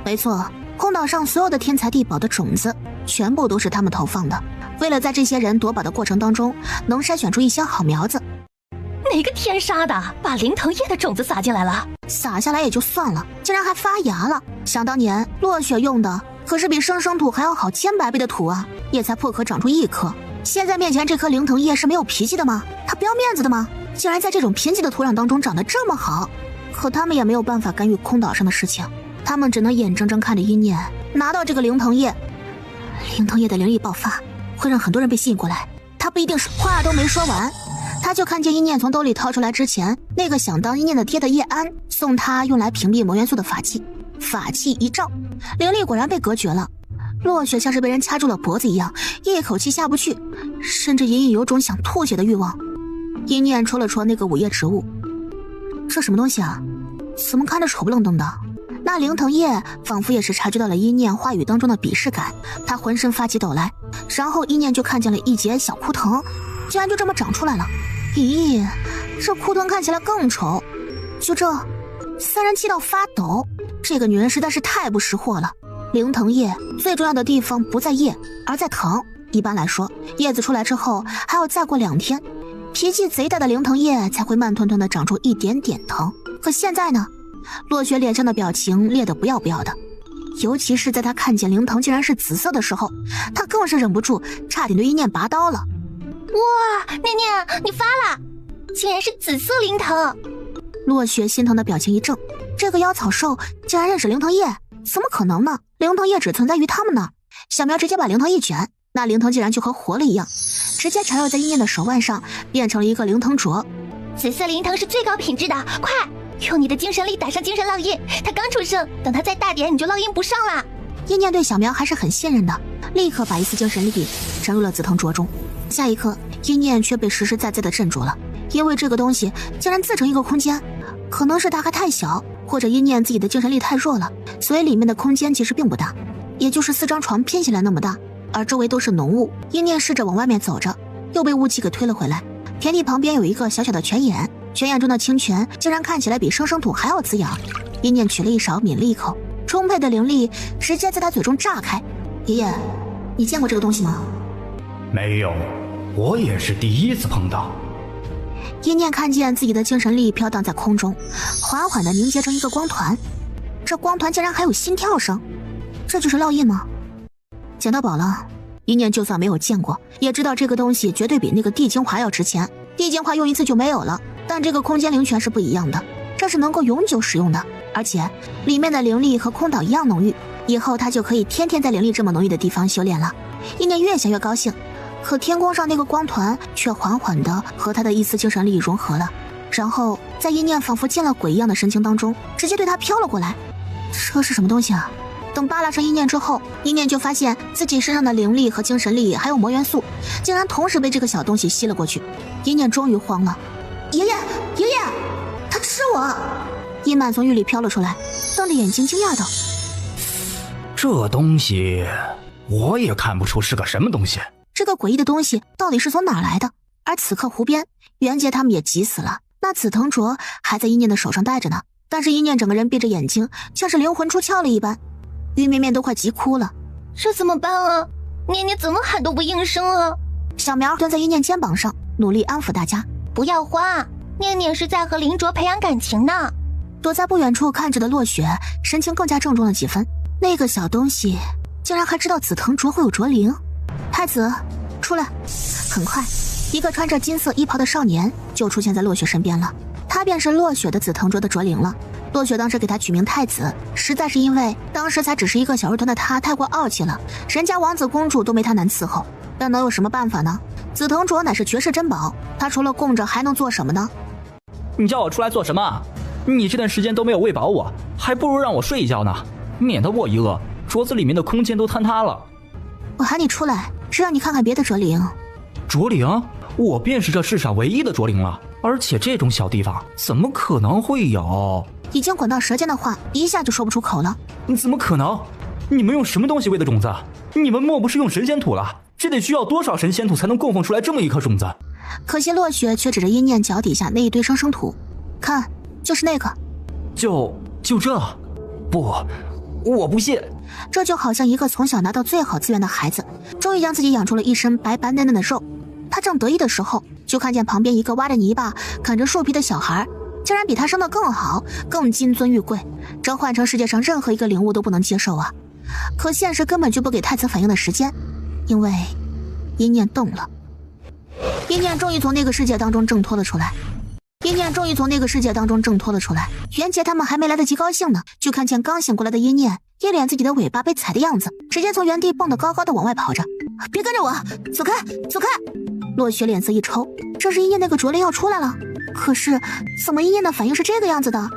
没错，空岛上所有的天才地宝的种子，全部都是他们投放的。为了在这些人夺宝的过程当中，能筛选出一些好苗子。哪个天杀的把灵藤叶的种子撒进来了？撒下来也就算了，竟然还发芽了。想当年落雪用的可是比生生土还要好千百倍的土啊，也才破壳长出1颗。现在面前这颗灵藤叶是没有脾气的吗？它不要面子的吗？竟然在这种贫瘠的土壤当中长得这么好。可他们也没有办法干预空岛上的事情，他们只能眼睁睁看着一念拿到这个灵藤叶。灵藤叶的灵力爆发会让很多人被吸引过来，他不一定是……话都没说完，他就看见一念从兜里掏出来之前那个想当一念的爹的叶安送他用来屏蔽魔元素的法器，法器一照，灵力果然被隔绝了。落雪像是被人掐住了脖子一样，一口气下不去，甚至隐隐有种想吐血的欲望。一念戳了戳那个午夜植物，这什么东西啊？怎么看着丑不愣登的？那灵藤叶仿佛也是察觉到了一念话语当中的鄙视感，他浑身发起抖来，然后一念就看见了一截小枯藤，竟然就这么长出来了。咦，这枯藤看起来更丑。就这，三人气到发抖，这个女人实在是太不识货了。灵藤叶最重要的地方不在叶，而在藤。一般来说，叶子出来之后还要再过2天，脾气贼大的灵藤叶才会慢吞吞地长出一点点藤。可现在呢，落雪脸上的表情烈得不要不要的，尤其是在他看见灵藤竟然是紫色的时候，他更是忍不住差点对一念拔刀了。哇，念念你发了，竟然是紫色灵藤！落雪心疼的表情一怔，这个妖草兽竟然认识灵藤叶，怎么可能呢？灵藤叶只存在于他们那儿。小苗直接把灵藤一卷，那灵藤竟然就和活了一样，直接缠绕在一念的手腕上，变成了一个灵藤镯。紫色灵藤是最高品质的，快用你的精神力打上精神烙印，它刚出生，等它再大点你就烙印不上了。一念对小苗还是很信任的，立刻把一丝精神力沉入了紫藤镯中。下一刻，一念却被实实在在的镇住了，因为这个东西竟然自成一个空间。可能是它还太小，或者一念自己的精神力太弱了，所以里面的空间其实并不大，也就是4张床拼起来那么大，而周围都是浓雾。一念试着往外面走着，又被雾气给推了回来。田地旁边有一个小小的泉眼，泉眼中的清泉竟然看起来比生生土还要滋养。一念取了一勺抿了一口，充沛的灵力直接在他嘴中炸开。爷爷，你见过这个东西吗？没有，我也是第一次碰到。一念看见自己的精神力飘荡在空中，缓缓地凝结成一个光团，这光团竟然还有心跳声，这就是烙印吗？捡到宝了。一念就算没有见过，也知道这个东西绝对比那个地精华要值钱。地精华用一次就没有了，但这个空间灵泉是不一样的，这是能够永久使用的，而且里面的灵力和空岛一样浓郁，以后他就可以天天在灵力这么浓郁的地方修炼了。一念越想越高兴，可天空上那个光团却缓缓地和他的一丝精神力融合了，然后在一念仿佛见了鬼一样的神情当中，直接对他飘了过来。这是什么东西啊？等扒拉上一念之后，一念就发现自己身上的灵力和精神力还有魔元素竟然同时被这个小东西吸了过去。一念终于慌了，爷爷爷爷，他吃我！一满从狱里飘了出来，瞪着眼睛惊讶道，这东西我也看不出是个什么东西。这个诡异的东西到底是从哪来的？而此刻湖边袁杰他们也急死了，那紫藤镯还在一念的手上戴着呢，但是一念整个人闭着眼睛，像是灵魂出窍了一般，玉面面都快急哭了。这怎么办啊？念念怎么喊都不应声啊！小苗蹲在一念肩膀上，努力安抚大家，不要慌，念念是在和灵镯培养感情呢。躲在不远处看着的落雪神情更加郑重了几分，那个小东西竟然还知道紫藤镯会有镯灵。太子，出来！很快，一个穿着金色衣袍的少年就出现在落雪身边了，他便是落雪的紫藤镯的镯灵了。落雪当时给他取名太子，实在是因为当时才只是一个小儿童的他太过傲气了，人家王子公主都没他难伺候，那能有什么办法呢？紫藤镯乃是绝世珍宝，他除了供着还能做什么呢？你叫我出来做什么？你这段时间都没有喂饱我，还不如让我睡一觉呢，免得我一饿，镯子里面的空间都坍塌了。我喊你出来是让你看看别的镯灵。镯灵？我便是这世上唯一的镯灵了，而且这种小地方怎么可能会有？已经滚到舌尖的话一下就说不出口了。怎么可能？你们用什么东西喂的种子？你们莫不是用神仙土了？这得需要多少神仙土才能供奉出来这么一颗种子？可惜落雪却指着一念脚底下那一堆生生土，看，就是那个。就这？不，我不信。这就好像一个从小拿到最好资源的孩子，终于让自己养出了一身白白嫩嫩的肉。他正得意的时候，就看见旁边一个挖着泥巴啃着树皮的小孩，竟然比他生得更好，更金尊玉贵。这换成世界上任何一个灵物都不能接受啊！可现实根本就不给太子反应的时间，因为一念动了。一念终于从那个世界当中挣脱了出来。袁杰他们还没来得及高兴呢，就看见刚醒过来的一念一脸自己的尾巴被踩的样子，直接从原地蹦得高高的往外跑着。别跟着我，走开走开！落雪脸色一抽，这是一念那个卓灵要出来了。可是怎么一念的反应是这个样子的？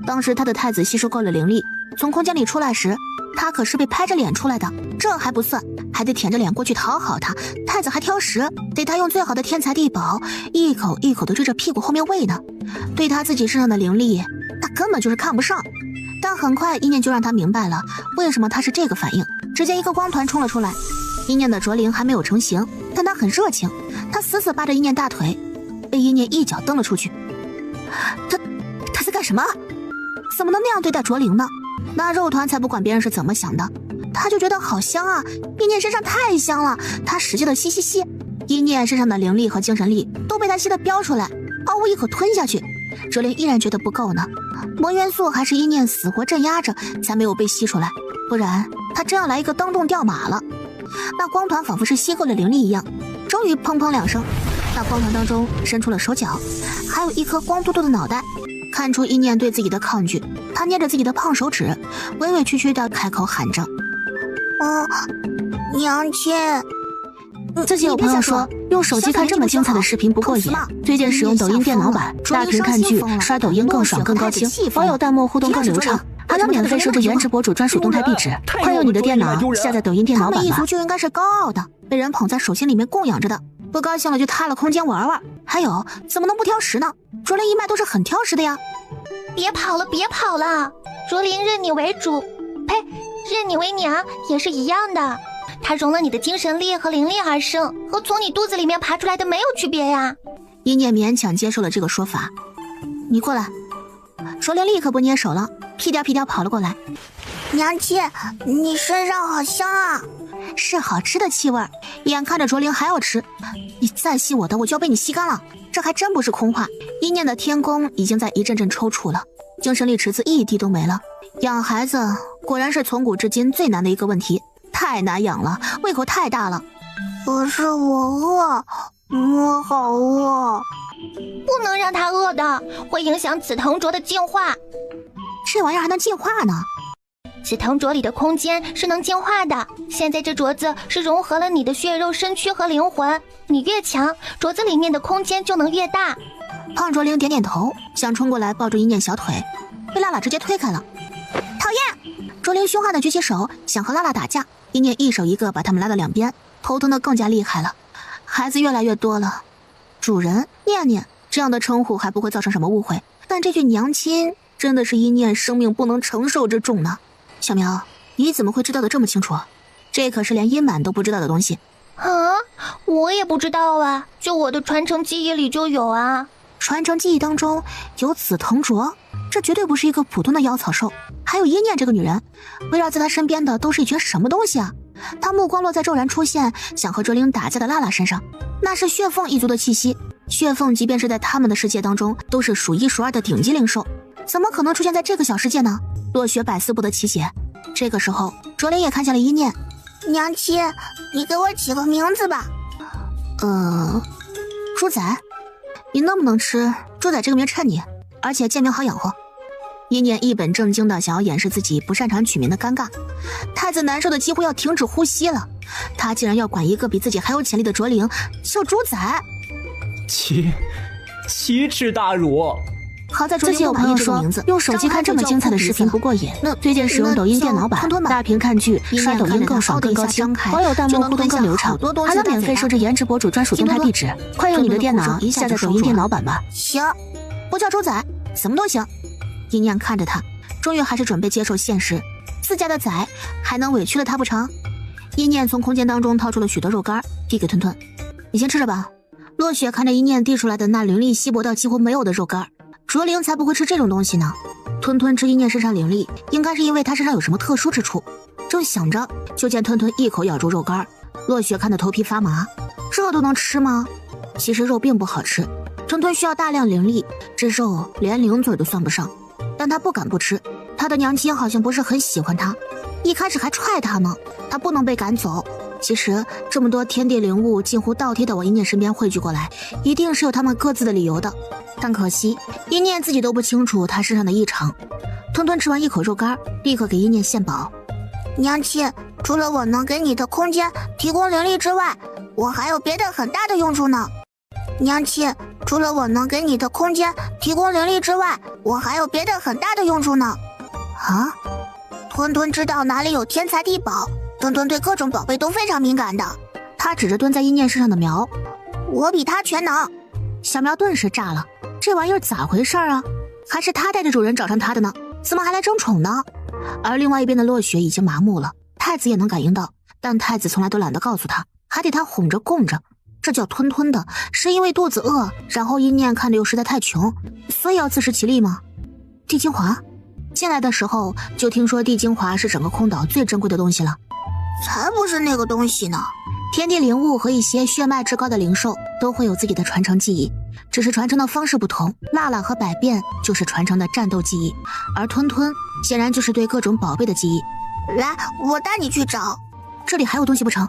当时他的太子吸收够了灵力，从空间里出来时，他可是被拍着脸出来的，这还不算，还得舔着脸过去讨好他。太子还挑食，得他用最好的天材地宝一口一口的追着屁股后面喂呢。对他自己身上的灵力，他根本就是看不上。但很快一念就让他明白了为什么他是这个反应。只见一个光团冲了出来，一念的卓灵还没有成型，但他很热情，他死死扒着一念大腿，被一念一脚蹬了出去。他在干什么？怎么能那样对待卓灵呢？那肉团才不管别人是怎么想的，他就觉得好香啊！一念身上太香了，他使劲的吸，一念身上的灵力和精神力都被他吸得飙出来，嗷呜一口吞下去。卓灵依然觉得不够呢，魔元素还是一念死活镇压着，才没有被吸出来，不然他真要来一个蹬动掉马了。那光团仿佛是吸够了灵力一样，终于砰砰两声，那光团当中伸出了手脚，还有一颗光秃秃的脑袋。看出一念对自己的抗拒，他捏着自己的胖手指，委委屈屈地开口喊着：“娘亲。”自己有朋友说，用手机看这么精彩的视频不过瘾，推荐使用抖音电脑版，大屏看剧，刷抖音更爽更高清，网友弹幕互动更流畅，还能免费设置颜值博主专属动态壁纸。快用你的电脑下载抖音电脑版吧。他们一族就应该是高傲的，被人捧在手心里面供养着的，不高兴了就踏了空间玩玩。还有，怎么能不挑食呢？卓灵一脉都是很挑食的呀。别跑了，卓灵认你为主，呸，认你为娘也是一样的。他融了你的精神力和灵力而生，和从你肚子里面爬出来的没有区别呀。一念勉强接受了这个说法。你过来。卓灵立刻不捏手了，屁颠跑了过来。娘亲，你身上好香啊！是好吃的气味，眼看着卓灵还要吃，你再吸我的，我就要被你吸干了。这还真不是空话。一念的天宫已经在一阵阵抽搐了，精神力池子一滴都没了。养孩子果然是从古至今最难的一个问题，太难养了，胃口太大了。可是我饿，我好饿。不能让他饿的，会影响紫藤镯的进化。这玩意儿还能进化呢？紫藤镯里的空间是能进化的，现在这镯子是融合了你的血肉身躯和灵魂，你越强，镯子里面的空间就能越大。胖卓灵点点头，想冲过来抱住一念小腿，被拉拉直接推开了。讨厌！卓灵凶悍地举起手想和拉拉打架，一念一手一个把他们拉到两边，头疼得更加厉害了。孩子越来越多了，主人念念这样的称呼还不会造成什么误会，但这句娘亲真的是一念生命不能承受之重呢。小苗，你怎么会知道的这么清楚？这可是连阴满都不知道的东西。啊，我也不知道啊，就我的传承记忆里就有啊。传承记忆当中有紫藤镯，这绝对不是一个普通的妖草兽。还有一念这个女人，围绕在她身边的都是一群什么东西啊？她目光落在骤然出现想和卓灵打架的拉拉身上，那是血凤一族的气息。血凤即便是在他们的世界当中都是数一数二的顶级灵兽，怎么可能出现在这个小世界呢？落雪百思不得其解。这个时候卓灵也看见了一念。娘亲，你给我起个名字吧。猪仔，你能不能吃？猪仔这个名衬你，而且贱名好养活。一念一本正经的想要掩饰自己不擅长取名的尴尬，太子难受的几乎要停止呼吸了。他竟然要管一个比自己还有潜力的卓灵叫猪仔，奇耻大辱！好在自己有朋友说用手机看这么精彩的视频不过瘾，推荐使用抖音电脑版，大屏看剧，刷抖音更爽更高清，网友弹幕互动更流畅，还能免费设置颜值博主专属动态壁纸。快用你的电脑下载抖音电脑版吧。行，不叫猪仔，什么都行。一念看着他，终于还是准备接受现实，自家的仔还能委屈了他不成？一念从空间当中掏出了许多肉干，递给吞吞，你先吃着吧。落雪看着一念递出来的那灵力稀薄到几乎没有的肉干，卓灵才不会吃这种东西呢。吞吞吃一念身上灵力，应该是因为他身上有什么特殊之处。正想着，就见吞吞一口咬住肉干，落雪看得头皮发麻，这都能吃吗？其实肉并不好吃，吞吞需要大量灵力，这肉连零嘴都算不上，但他不敢不吃。他的娘亲好像不是很喜欢他，一开始还踹他呢，他不能被赶走。其实这么多天地灵物近乎倒贴的往一念身边汇聚过来，一定是有他们各自的理由的，但可惜一念自己都不清楚他身上的异常。吞吞吃完一口肉干，立刻给一念献宝。娘亲，除了我能给你的空间提供灵力之外，我还有别的很大的用处呢。娘亲，除了我能给你的空间提供灵力之外，我还有别的很大的用处呢。啊？吞吞知道哪里有天才地宝，吞吞对各种宝贝都非常敏感的。他指着蹲在一念身上的苗，我比他全能。小苗顿时炸了，这玩意儿咋回事啊？还是他带着主人找上他的呢？怎么还来争宠呢？而另外一边的落雪已经麻木了，太子也能感应到，但太子从来都懒得告诉他，还得他哄着供着。这叫吞吞的，是因为肚子饿，然后一念看着又实在太穷，所以要自食其力吗？地精华进来的时候就听说地精华是整个空岛最珍贵的东西了。才不是那个东西呢。天地灵物和一些血脉之高的灵兽都会有自己的传承记忆，只是传承的方式不同。辣辣和百变就是传承的战斗记忆，而吞吞显然就是对各种宝贝的记忆。来，我带你去找。这里还有东西不成？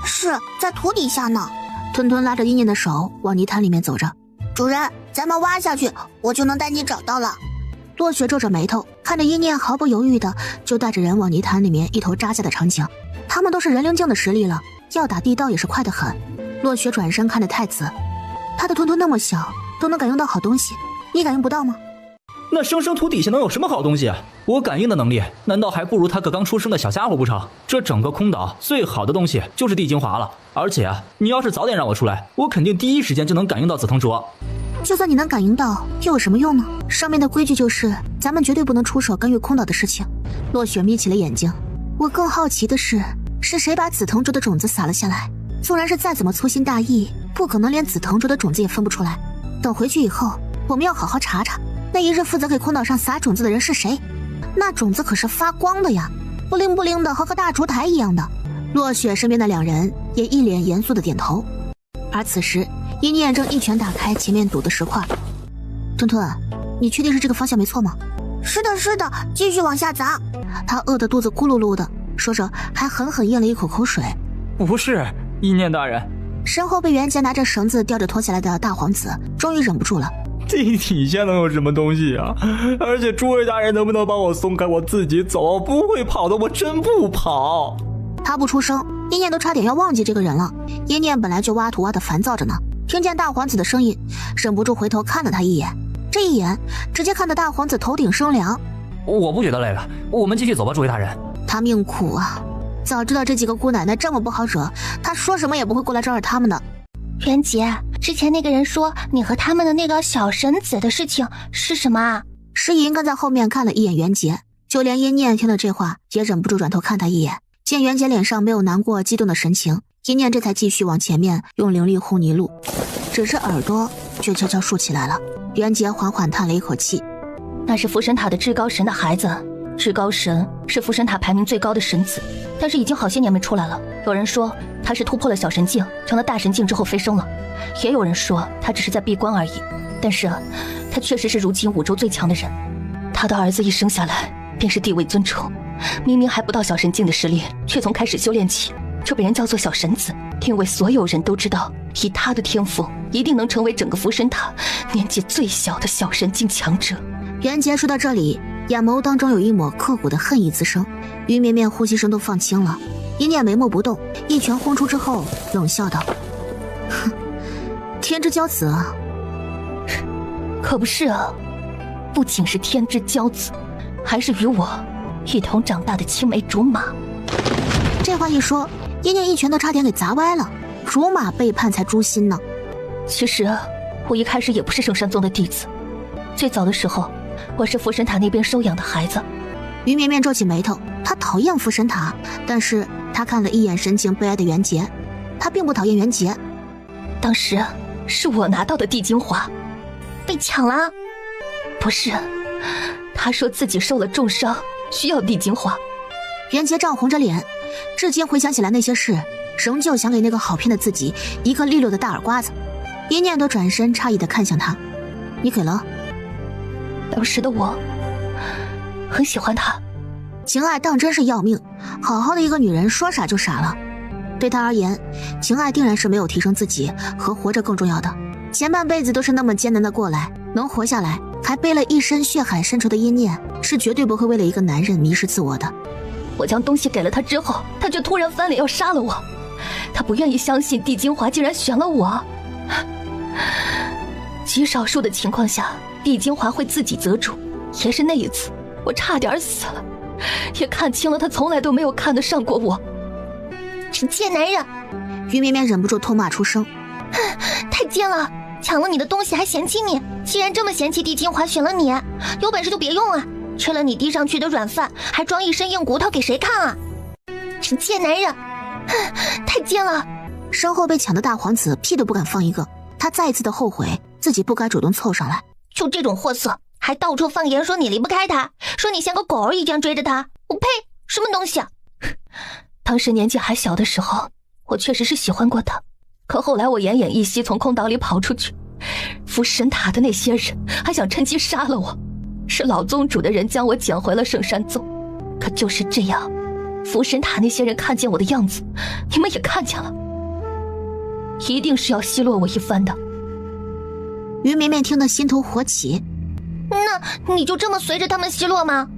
是在土底下呢。吞吞拉着一念的手往泥潭里面走着。主人，咱们挖下去，我就能带你找到了。落雪皱着眉头看着一念毫不犹豫的就带着人往泥潭里面一头扎下的场景，他们都是人灵境的实力了，要打地道也是快得很。落雪转身看着太子，他的吞吞那么小，都能感应到好东西，你感应不到吗？那生生土底下能有什么好东西啊？我感应的能力难道还不如他个刚出生的小家伙不成？这整个空岛最好的东西就是地精华了，而且你要是早点让我出来，我肯定第一时间就能感应到紫藤灼。就算你能感应到，又有什么用呢？上面的规矩就是咱们绝对不能出手干预空岛的事情。落雪眯起了眼睛，我更好奇的是谁把紫藤灼的种子撒了下来？纵然是再怎么粗心大意，不可能连紫藤灼的种子也分不出来。等回去以后，我们要好好查查那一日负责给空岛上撒种子的人是谁。那种子可是发光的呀，不灵不灵的，和个大烛台一样的。落雪身边的两人也一脸严肃的点头。而此时一念正一拳打开前面堵的石块。吞吞，你确定是这个方向没错吗？是的，是的，继续往下砸。他饿得肚子咕噜噜的，说着还狠狠咽了一口口水。不是，一念大人。身后被袁杰拿着绳子吊着拖下来的大皇子终于忍不住了。地底下能有什么东西啊？而且诸位大人能不能帮我松开，我自己走，不会跑的，我真不跑。他不出声，一念都差点要忘记这个人了。一念本来就挖土挖得烦躁着呢，听见大皇子的声音，忍不住回头看了他一眼。这一眼直接看得大皇子头顶生凉。我不觉得累了，我们继续走吧，诸位大人。他命苦啊，早知道这几个姑奶奶这么不好惹，他说什么也不会过来招惹他们的。袁杰，之前那个人说你和他们的那个小神子的事情是什么啊？石银跟在后面看了一眼袁杰，就连一念听了这话也忍不住转头看他一眼。见袁杰脸上没有难过激动的神情，一念这才继续往前面用灵力护泥路，只是耳朵却悄悄竖起来了。袁杰缓缓叹了一口气，那是福神塔的至高神的孩子，至高神是福神塔排名最高的神子，但是已经好些年没出来了。有人说他是突破了小神境，成了大神境之后飞升了，也有人说他只是在闭关而已。但是他确实是如今五州最强的人。他的儿子一生下来便是地位尊崇，明明还不到小神境的实力，却从开始修炼起就被人叫做小神子，因为所有人都知道以他的天赋一定能成为整个福神塔年纪最小的小神境强者。袁杰说到这里，眼眸当中有一抹刻骨的恨意滋生，于绵绵呼吸声都放轻了。一念眉目不动，一拳轰出之后冷笑道：哼，天之骄子啊。可不是啊，不仅是天之骄子，还是与我一同长大的青梅竹马。这话一说，一念一拳都差点给砸歪了，竹马背叛才诛心呢。其实我一开始也不是圣山宗的弟子，最早的时候我是福神塔那边收养的孩子。于绵绵皱起眉头，他讨厌福神塔，但是他看了一眼神情悲哀的袁杰，他并不讨厌袁杰。当时是我拿到的地精华被抢了。不是，他说自己受了重伤，需要地精华。袁杰涨红着脸，至今回想起来那些事，仍旧想给那个好骗的自己一个利落的大耳刮子。一念都转身诧异地看向他：“你给了？”当时的我很喜欢他。情爱当真是要命，好好的一个女人说傻就傻了。对他而言，情爱定然是没有提升自己和活着更重要的。前半辈子都是那么艰难的过来，能活下来还背了一身血海深仇的阴念，是绝对不会为了一个男人迷失自我的。我将东西给了他之后，他却突然翻脸要杀了我。他不愿意相信帝金华竟然选了我。极少数的情况下，帝金华会自己择主，也是那一次，我差点死了，也看清了他从来都没有看得上过我。这贱男人！于绵绵忍不住痛骂出声：“太贱了！抢了你的东西还嫌弃你，既然这么嫌弃帝金华选了你，有本事就别用啊！吃了你递上去的软饭，还装一身硬骨头给谁看啊？这贱男人！太贱了！”身后被抢的大皇子屁都不敢放一个，他再一次的后悔自己不该主动凑上来。就这种货色，还到处放言说你离不开他，说你像个狗儿一样追着他。我呸！什么东西啊！当时年纪还小的时候，我确实是喜欢过他，可后来我奄奄一息从空岛里跑出去，扶神塔的那些人还想趁机杀了我，是老宗主的人将我捡回了圣山宗。可就是这样，扶神塔那些人看见我的样子，你们也看见了，一定是要奚落我一番的。于绵绵听得心头火起：“那你就这么随着他们奚落吗？”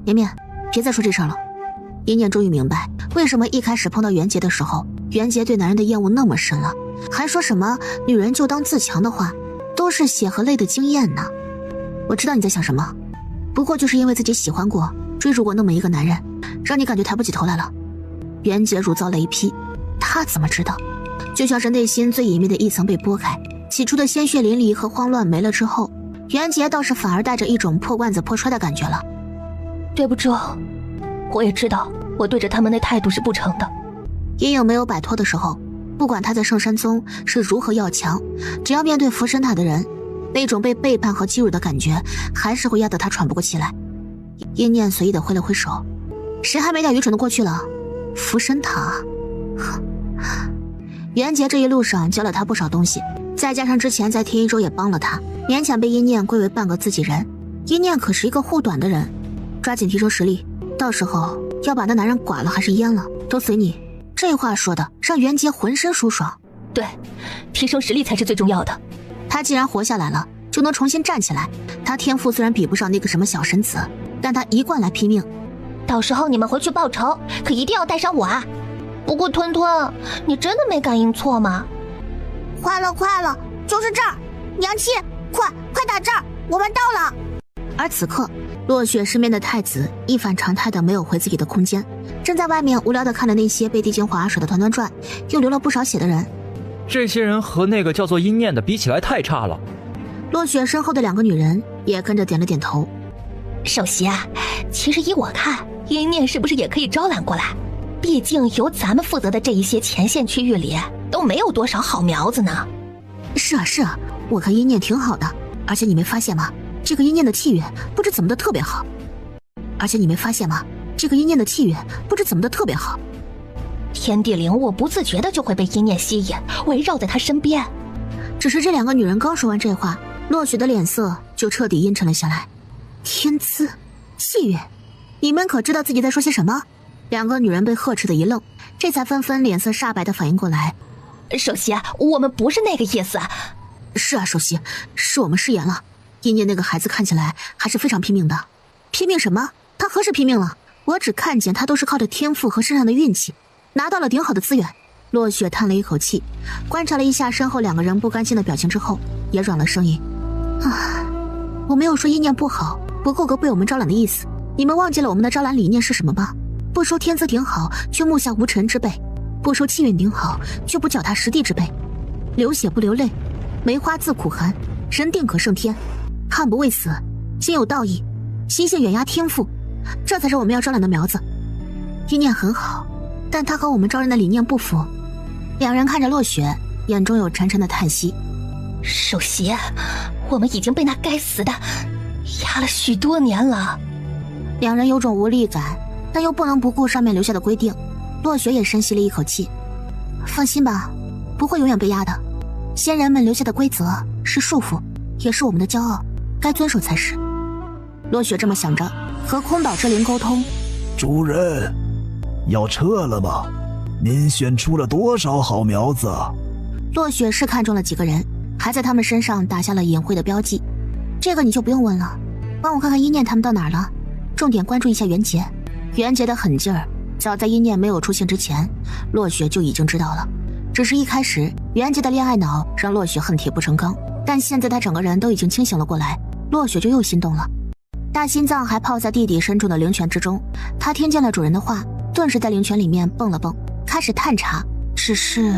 绵绵，别再说这事了。一念终于明白为什么一开始碰到袁杰的时候，袁杰对男人的厌恶那么深了，还说什么女人就当自强的话，都是血和泪的经验呢。我知道你在想什么，不过就是因为自己喜欢过追逐过那么一个男人，让你感觉抬不起头来了。袁杰如遭雷劈，他怎么知道，就像是内心最隐秘的一层被剥开，起初的鲜血淋漓和慌乱没了之后，袁杰倒是反而带着一种破罐子破摔的感觉了。对不住，我也知道我对着他们那态度是不成的。阴影没有摆脱的时候，不管他在圣山宗是如何要强，只要面对扶神塔的人，那种被背叛和欺辱的感觉还是会压得他喘不过气来。阴念随意的挥了挥手：“谁还没点愚蠢的过去了？扶神塔。”袁杰这一路上教了他不少东西，再加上之前在天一州也帮了他，勉强被阴念归为半个自己人。阴念可是一个护短的人，抓紧提升实力，到时候要把那男人剐了还是阉了都随你。这话说的让袁杰浑身舒爽。对，提升实力才是最重要的。他既然活下来了，就能重新站起来。他天赋虽然比不上那个什么小神子，但他一贯来拼命。到时候你们回去报仇，可一定要带上我啊！不过吞吞，你真的没感应错吗？快了，就是这儿！娘亲，快打这儿，我们到了！而此刻，落雪身边的太子一反常态的没有回自己的空间，正在外面无聊的看着那些被帝精华甩得团团转，又流了不少血的人。这些人和那个叫做阴念的比起来太差了。落雪身后的两个女人也跟着点了点头。首席啊，其实依我看，阴念是不是也可以招揽过来？毕竟由咱们负责的这一些前线区域里都没有多少好苗子呢。是啊，我看阴念挺好的，而且你没发现吗？这个阴念的气运不知怎么的特别好。天地灵物不自觉的就会被阴念吸引，围绕在他身边。只是这两个女人刚说完这话，落雪的脸色就彻底阴沉了下来。天资，气运，你们可知道自己在说些什么？两个女人被呵斥的一愣，这才纷纷脸色煞白的反应过来。首席啊，我们不是那个意思。是啊，首席，是我们失言了。阴念那个孩子看起来还是非常拼命的。拼命什么？他何时拼命了？我只看见他都是靠着天赋和身上的运气拿到了顶好的资源。落雪叹了一口气，观察了一下身后两个人不甘心的表情之后，也软了声音：“我没有说阴念不好，不够格被我们招揽的意思。你们忘记了我们的招揽理念是什么吗？不收天资顶好，却目下无尘之辈；不收气运顶好，却不脚踏实地之辈。流血不流泪，梅花自苦寒，人定可胜天。悍不畏死，心有道义，心性远压天赋，这才是我们要招揽的苗子。阴念很好，但他和我们招人的理念不符。”两人看着落雪，眼中有沉沉的叹息。首席，我们已经被那该死的压了许多年了。两人有种无力感，但又不能不顾上面留下的规定。落雪也深吸了一口气，放心吧，不会永远被压的。先人们留下的规则是束缚，也是我们的骄傲，该遵守才是。落雪这么想着，和空岛之灵沟通。主人，要撤了吗？您选出了多少好苗子？落雪是看中了几个人，还在他们身上打下了隐晦的标记。这个你就不用问了，帮我看看一念他们到哪儿了，重点关注一下袁杰。袁杰的狠劲儿，早在一念没有出现之前，落雪就已经知道了。只是一开始，袁杰的恋爱脑让落雪恨铁不成钢，但现在他整个人都已经清醒了过来，落雪就又心动了。大心脏还泡在地底深处的灵泉之中，他听见了主人的话，顿时在灵泉里面蹦了蹦，开始探查。只是，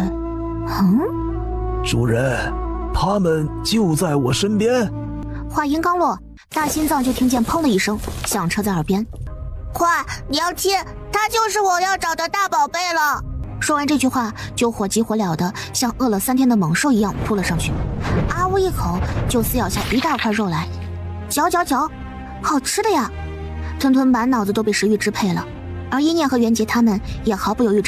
主人，他们就在我身边。话音刚落，大心脏就听见砰的一声，响彻在耳边。快，你要亲，他就是我要找的大宝贝了。说完这句话，就火急火燎的像饿了3天的猛兽一样扑了上去，啊呜一口就撕咬下一大块肉来，嚼嚼嚼，好吃的呀！吞吞满脑子都被食欲支配了，而一念和袁杰他们也毫不犹豫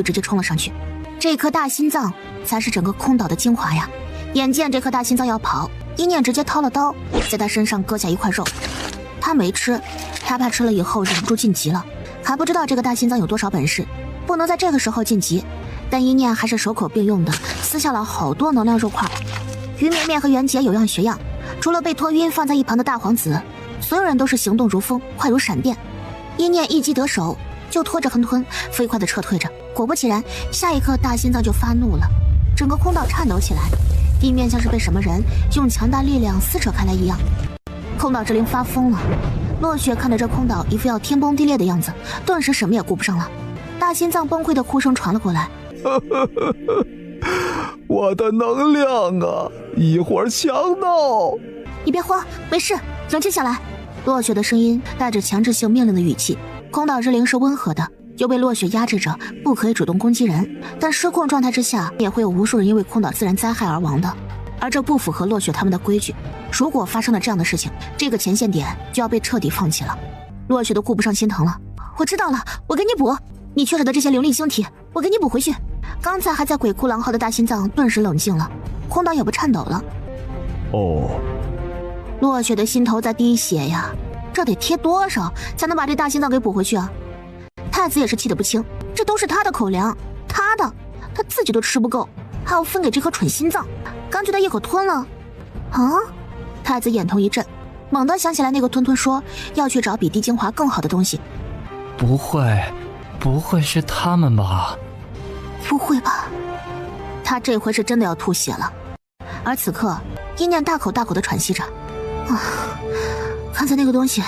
直接冲了上去。这颗大心脏才是整个空岛的精华呀！眼见这颗大心脏要跑，一念直接掏了刀，在他身上割下一块肉。他没吃，他怕吃了以后忍不住晋级了，还不知道这个大心脏有多少本事，不能在这个时候晋级。但一念还是手口并用的撕下了好多能量肉块。于绵绵和袁杰有样学样，除了被拖晕放在一旁的大皇子，所有人都是行动如风，快如闪电。一念一击得手，就拖着亨吞飞快地撤退着。果不其然，下一刻大心脏就发怒了，整个空岛颤抖起来，地面像是被什么人用强大力量撕扯开来一样。空岛之灵发疯了，落雪看着这空岛一副要天崩地裂的样子，顿时什么也顾不上了。大心脏崩溃的哭声传了过来。我的能量啊，一会儿强闹。你别慌，没事，冷静下来。落雪的声音带着强制性命令的语气。空岛之灵是温和的，又被落雪压制着，不可以主动攻击人，但失控状态之下也会有无数人因为空岛自然灾害而亡的，而这不符合落雪他们的规矩。如果发生了这样的事情，这个前线点就要被彻底放弃了。落雪都顾不上心疼了。我知道了，我给你补，你缺少的这些灵力星体我给你补回去。刚才还在鬼哭狼嚎的大心脏顿时冷静了，空岛也不颤抖了。落雪的心头在滴血呀，这得贴多少才能把这大心脏给补回去啊？太子也是气得不轻，这都是他的口粮，他的，他自己都吃不够，还要分给这颗蠢心脏，干脆他一口吞了。太子眼头一震，猛地想起来那个吞吞说要去找比地精华更好的东西。不会是他们吧？不会吧？他这回是真的要吐血了。而此刻一念大口大口地喘息着，刚才那个东西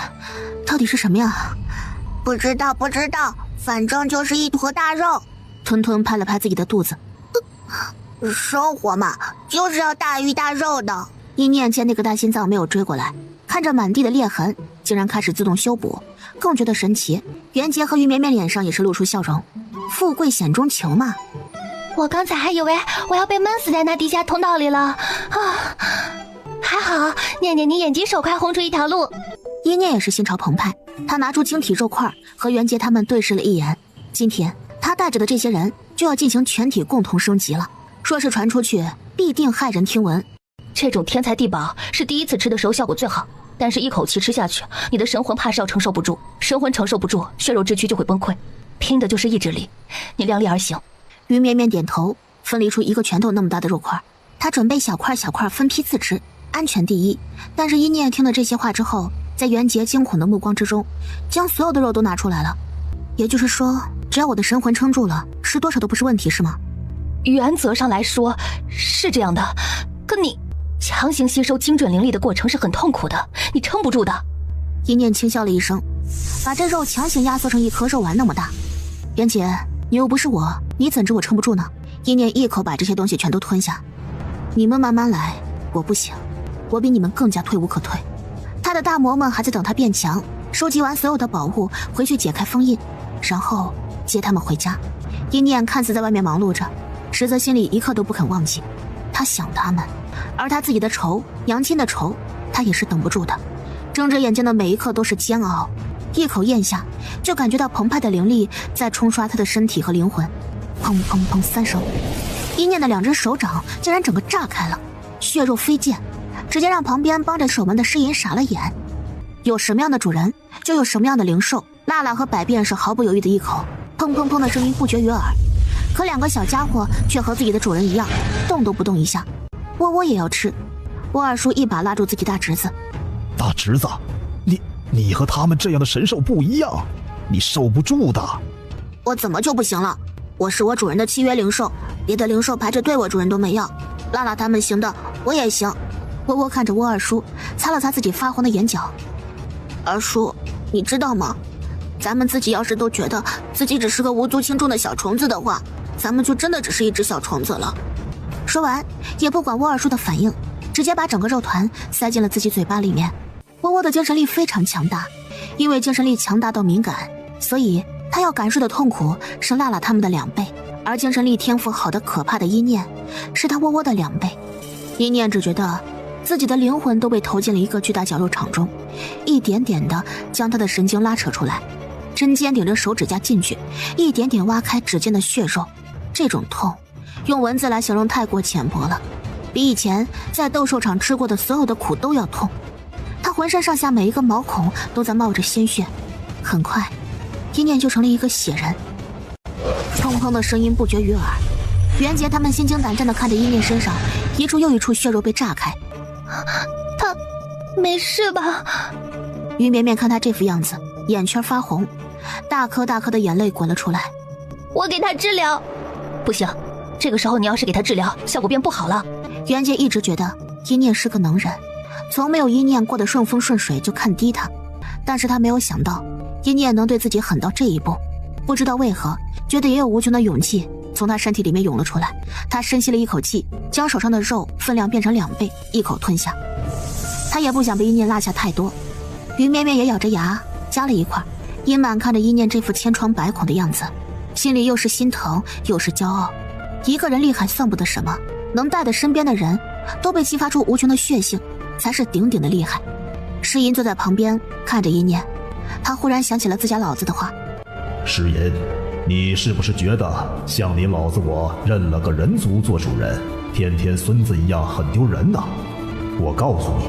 到底是什么呀？不知道，反正就是一坨大肉。吞吞拍了拍自己的肚子，生活嘛，就是要大鱼大肉的。一念见那个大心脏没有追过来，看着满地的裂痕，竟然开始自动修补，更觉得神奇。袁杰和于绵绵脸上也是露出笑容，富贵险中求嘛。我刚才还以为我要被闷死在那地下通道里了啊！还好念念你眼疾手快，轰出一条路。一念也是心潮澎湃，他拿出晶体肉块和袁杰他们对视了一眼。今天他带着的这些人就要进行全体共同升级了，若是传出去必定骇人听闻。这种天才地宝是第一次吃的时候效果最好，但是一口气吃下去，你的神魂怕是要承受不住，神魂承受不住，血肉之躯就会崩溃。拼的就是意志力，你量力而行。于绵绵点头，分离出一个拳头那么大的肉块，他准备小块小块分批次吃，安全第一。但是一念听了这些话之后，在袁杰惊恐的目光之中，将所有的肉都拿出来了。也就是说，只要我的神魂撑住了，吃多少都不是问题，是吗？原则上来说是这样的，可你强行吸收精准灵力的过程是很痛苦的，你撑不住的。一念轻笑了一声，把这肉强行压缩成一颗肉丸那么大。袁杰，你又不是我，你怎知我撑不住呢？一念一口把这些东西全都吞下。你们慢慢来，我不行，我比你们更加退无可退。他的大魔们还在等他变强，收集完所有的宝物，回去解开封印，然后接他们回家。一念看似在外面忙碌着，实则心里一刻都不肯忘记，他想他们，而他自己的仇，娘亲的仇，他也是等不住的。睁着眼睛的每一刻都是煎熬，一口咽下，就感觉到澎湃的灵力在冲刷他的身体和灵魂。砰砰砰3声，一念的2只手掌竟然整个炸开了，血肉飞溅，直接让旁边帮着守门的诗吟傻了眼。有什么样的主人，就有什么样的灵兽。娜娜和百变是毫不犹豫的一口，砰砰砰的声音不绝于耳。可2个小家伙却和自己的主人一样，动都不动一下。窝窝也要吃。沃二叔一把拉住自己大侄子，大侄子，你和他们这样的神兽不一样，你受不住的。我怎么就不行了？我是我主人的契约灵兽，别的灵兽排着队我主人都没要。娜娜他们行的，我也行。窝窝看着沃二叔，擦了擦自己发黄的眼角。二叔，你知道吗？咱们自己要是都觉得自己只是个无足轻重的小虫子的话，咱们就真的只是一只小虫子了。说完，也不管沃二叔的反应，直接把整个肉团塞进了自己嘴巴里面。窝窝的精神力非常强大，因为精神力强大到敏感，所以他要感受的痛苦是娜娜他们的2倍，而精神力天赋好的可怕的一念是他窝窝的2倍。一念只觉得自己的灵魂都被投进了一个巨大绞肉场中，一点点的将他的神经拉扯出来，针尖顶着手指甲进去，一点点挖开指尖的血肉。这种痛用文字来形容太过浅薄了，比以前在斗兽场吃过的所有的苦都要痛。他浑身上下每一个毛孔都在冒着鲜血，很快一念就成了一个血人。砰砰的声音不绝于耳，袁杰他们心惊胆战地看着一念身上一处又一处血肉被炸开。他没事吧？于绵绵看他这副样子，眼圈发红，大颗大颗的眼泪滚了出来。我给他治疗。不行，这个时候你要是给他治疗，效果变不好了。袁杰一直觉得一念是个能人，从没有一念过得顺风顺水就看低他，但是他没有想到一念能对自己狠到这一步。不知道为何，觉得也有无穷的勇气从他身体里面涌了出来。他深吸了一口气，将手上的肉分量变成2倍，一口吞下。他也不想被一念落下太多。于绵绵也咬着牙夹了一块。殷满看着一念这副千疮百孔的样子，心里又是心疼又是骄傲。一个人厉害算不得什么，能带的身边的人都被激发出无穷的血性，才是顶顶的厉害。诗吟坐在旁边看着一念，他忽然想起了自家老子的话。诗吟，你是不是觉得像你老子我认了个人族做主人，天天孙子一样很丢人呢？我告诉你，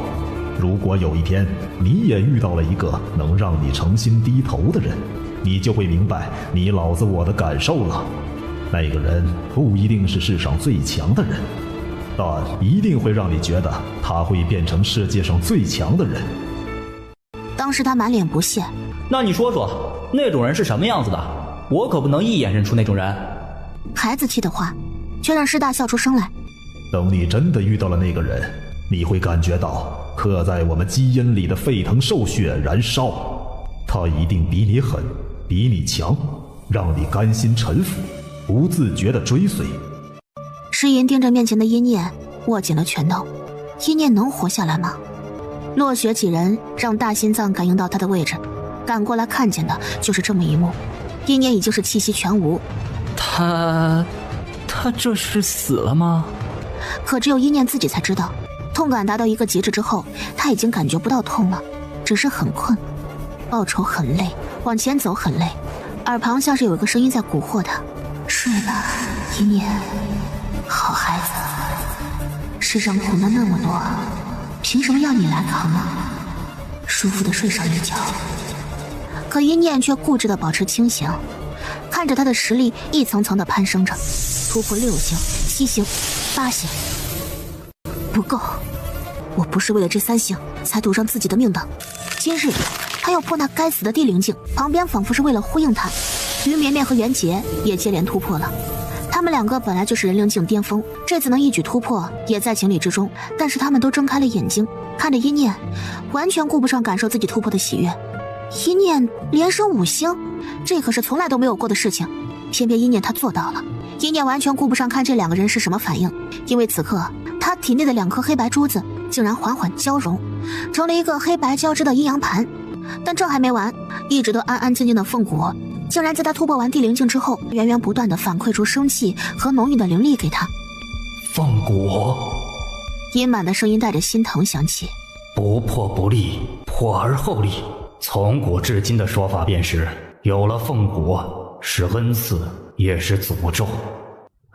如果有一天你也遇到了一个能让你诚心低头的人，你就会明白你老子我的感受了。那个人不一定是世上最强的人，但一定会让你觉得他会变成世界上最强的人。当时他满脸不屑。那你说说，那种人是什么样子的？我可不能一眼认出那种人。孩子气的话却让师大笑出声来。等你真的遇到了那个人，你会感觉到刻在我们基因里的沸腾兽血燃烧，他一定比你狠，比你强，让你甘心臣服，不自觉地追随。诗吟盯着面前的一念，握紧了拳头。一念能活下来吗？落雪几人让大心脏感应到他的位置，赶过来看见的就是这么一幕。一念已经是气息全无。他这是死了吗？可只有一念自己才知道，痛感达到一个极致之后，他已经感觉不到痛了，只是很困。报仇很累，往前走很累，耳旁像是有一个声音在蛊惑他。睡吧，一念，好孩子，世上苦难那么多，凭什么要你来扛呢？舒服的睡上一觉。可一念却固执地保持清醒，看着他的实力一层层地攀升着，突破6星、7星、8星。不够，我不是为了这3星才赌上自己的命的。今日他要破那该死的地灵境。旁边仿佛是为了呼应他，于绵绵和袁杰也接连突破了。他们2个本来就是人灵境巅峰，这次能一举突破也在情理之中。但是他们都睁开了眼睛，看着一念，完全顾不上感受自己突破的喜悦。一念连升5星，这可是从来都没有过的事情，偏偏一念他做到了。一念完全顾不上看这2个人是什么反应，因为此刻他体内的2颗黑白珠子竟然缓缓交融，成了一个黑白交织的阴阳盘。但这还没完，一直都安安静静的凤骨竟然在他突破完地灵境之后，源源不断的反馈出生气和浓郁的灵力给他。凤骨，阴满的声音带着心疼响起。不破不立，破而后立，从古至今的说法便是，有了凤骨，是恩赐，也是诅咒。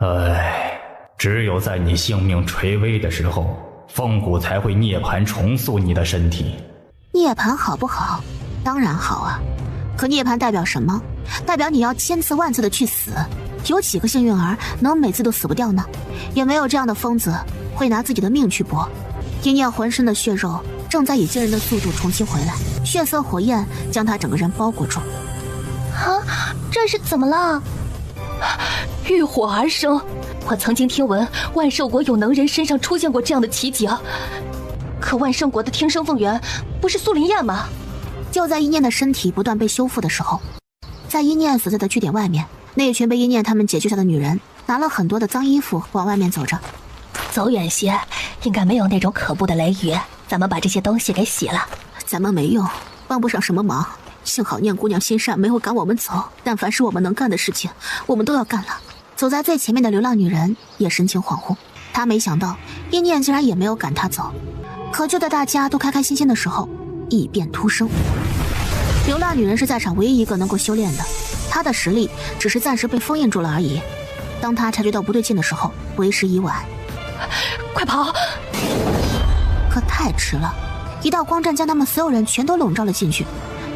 唉，只有在你性命垂危的时候，凤骨才会涅槃重塑你的身体。涅槃好不好？当然好啊。可涅槃代表什么？代表你要千次万次的去死。有几个幸运儿能每次都死不掉呢？也没有这样的疯子会拿自己的命去搏。一念浑身的血肉正在以惊人的速度重新回来，血色火焰将他整个人包裹住。啊，这是怎么了？浴火而生。我曾经听闻万寿国有能人身上出现过这样的奇景，可万圣国的天生凤元不是苏灵燕吗？就在一念的身体不断被修复的时候，在一念所在的据点外面，那群被一念他们解救下的女人拿了很多的脏衣服往外面走着。走远些，应该没有那种可怖的雷雨。咱们把这些东西给洗了。咱们没用，帮不上什么忙。幸好念姑娘心善，没有赶我们走。但凡是我们能干的事情，我们都要干了。走在最前面的流浪女人也神情恍惚，她没想到一念竟然也没有赶她走。可就在大家都开开心心的时候，异变突生。流浪女人是在场唯一一个能够修炼的，她的实力只是暂时被封印住了而已。当她察觉到不对劲的时候，为时已晚。快跑！可太迟了，一道光阵将他们所有人全都笼罩了进去，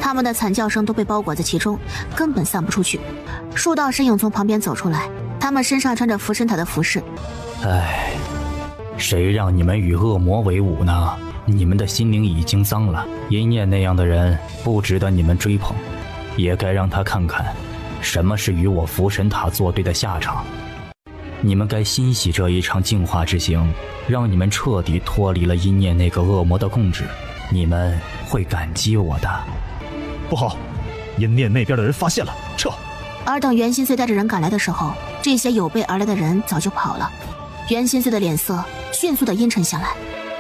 他们的惨叫声都被包裹在其中，根本散不出去。数道身影从旁边走出来，他们身上穿着伏神塔的服饰。唉，谁让你们与恶魔为伍呢？你们的心灵已经脏了，一念那样的人不值得你们追捧，也该让他看看什么是与我伏神塔作对的下场。你们该欣喜这一场净化之行，让你们彻底脱离了一念那个恶魔的控制，你们会感激我的。不好，阴念那边的人发现了，撤！而等袁心碎带着人赶来的时候，这些有备而来的人早就跑了。袁心碎的脸色迅速的阴沉下来。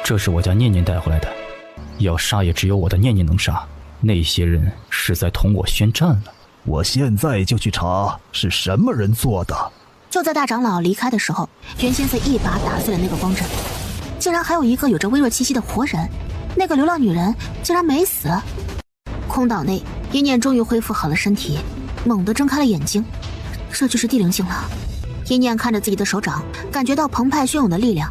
这是我家念念带回来的，要杀也只有我的念念能杀，那些人是在同我宣战了。我现在就去查是什么人做的。就在大长老离开的时候，袁心碎一把打碎了那个光阵，竟然还有一个有着微弱气息的活人，那个流浪女人竟然没死。空岛内，一念终于恢复好了身体，猛地睁开了眼睛，这就是地灵境了。一念看着自己的手掌，感觉到澎湃汹涌的力量。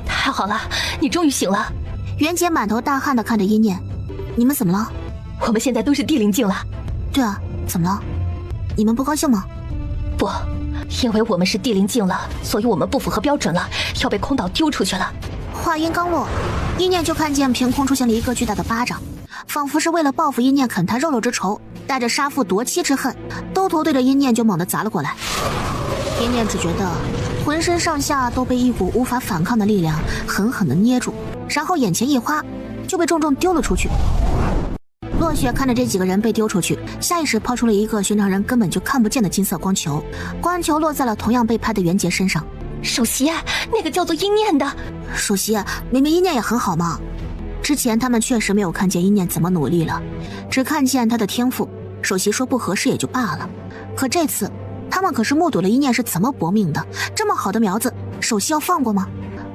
太好了，你终于醒了。袁姐满头大汗地看着一念，你们怎么了？我们现在都是地灵境了。对啊，怎么了？你们不高兴吗？不，因为我们是地灵境了，所以我们不符合标准了，要被空岛丢出去了。话音刚落，一念就看见凭空出现了一个巨大的巴掌，仿佛是为了报复一念啃他肉肉之仇，带着杀父夺妻之恨，兜头对着一念就猛地砸了过来。一念只觉得浑身上下都被一股无法反抗的力量狠狠地捏住，然后眼前一花，就被重重丢了出去。落雪看着这几个人被丢出去，下意识抛出了一个寻常人根本就看不见的金色光球，光球落在了同样被拍的袁杰身上。首席，那个叫做一念的。首席，明明一念也很好嘛。之前他们确实没有看见一念怎么努力了，只看见他的天赋，首席说不合适也就罢了。可这次他们可是目睹了一念是怎么搏命的，这么好的苗子，首席要放过吗？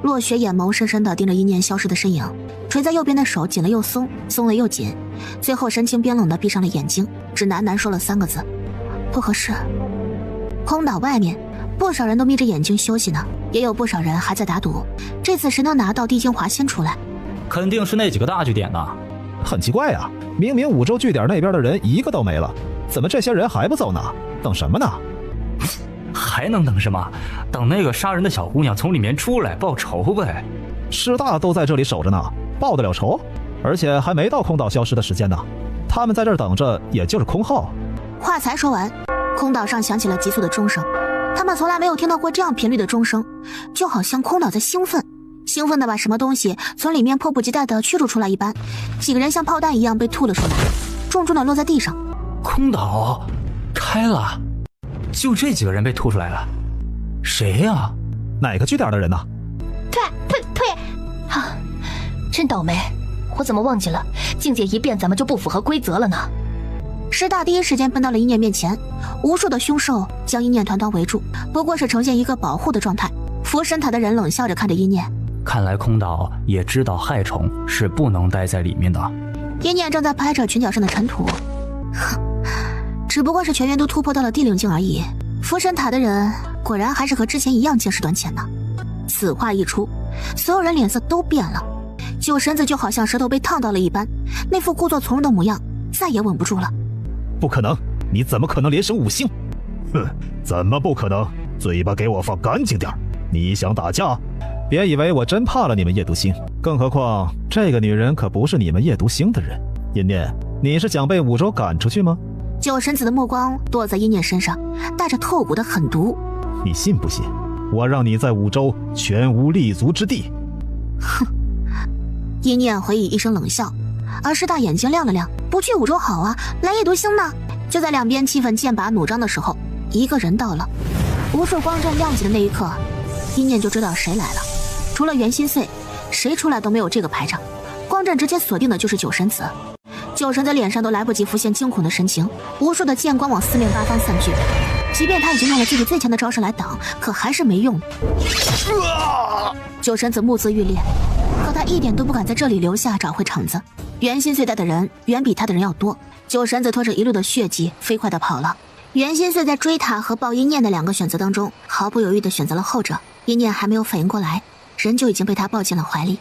落雪眼眸深深地盯着一念消失的身影，垂在右边的手紧了又松，松了又紧，最后神情冰冷地闭上了眼睛，只喃喃说了3个字：不合适。空岛外面不少人都眯着眼睛休息呢，也有不少人还在打赌，这次谁能拿到地精华先出来。肯定是那几个大据点的。很奇怪啊，明明五洲据点那边的人一个都没了，怎么这些人还不走呢？等什么呢？还能等什么？等那个杀人的小姑娘从里面出来报仇呗。师大都在这里守着呢，报得了仇？而且还没到空岛消失的时间呢，他们在这儿等着也就是空号。话才说完，空岛上响起了急促的钟声，他们从来没有听到过这样频率的钟声，就好像空岛在兴奋地把什么东西从里面迫不及待地驱逐出来一般，几个人像炮弹一样被吐了出来，重重地落在地上。空岛开了，就这几个人被吐出来了，谁呀？哪个据点的人呢？退！啊，真倒霉，我怎么忘记了，境界一变咱们就不符合规则了呢？师大第一时间奔到了一念面前，无数的凶兽将一念团团围住，不过是呈现一个保护的状态。伏神塔的人冷笑着看着一念，看来空岛也知道害虫是不能待在里面的。一念正在拍着裙角上的尘土，哼，只不过是全员都突破到了地灵境而已。福神塔的人果然还是和之前一样见识短浅呢。此话一出，所有人脸色都变了。九神子就好像舌头被烫到了一般，那副故作从容的模样再也稳不住了。不可能，你怎么可能连升5星？哼，怎么不可能？嘴巴给我放干净点，你想打架？别以为我真怕了你们夜读星，更何况这个女人可不是你们夜读星的人。阴念，你是想被五州赶出去吗？九神子的目光落在阴念身上，带着透骨的狠毒。你信不信我让你在五州全无立足之地？哼！阴念回以一声冷笑，而师大眼睛亮了亮，不去五州好啊，来夜读星呢？就在两边气氛剑拔弩张的时候，一个人到了。无数光阵亮起的那一刻，阴念就知道谁来了。除了袁心碎，谁出来都没有这个排场。光阵直接锁定的就是九神子。九神子脸上都来不及浮现惊恐的神情，无数的剑光往四面八方散去。即便他已经用了自己最强的招式来挡，可还是没用。九神子目眦欲裂，可他一点都不敢在这里留下找回场子。袁心碎带的人远比他的人要多，九神子拖着一路的血迹飞快地跑了。袁心碎在追他和抱阴念的两个选择当中，毫不犹豫地选择了后者。阴念还没有反应过来，人就已经被他抱进了怀里。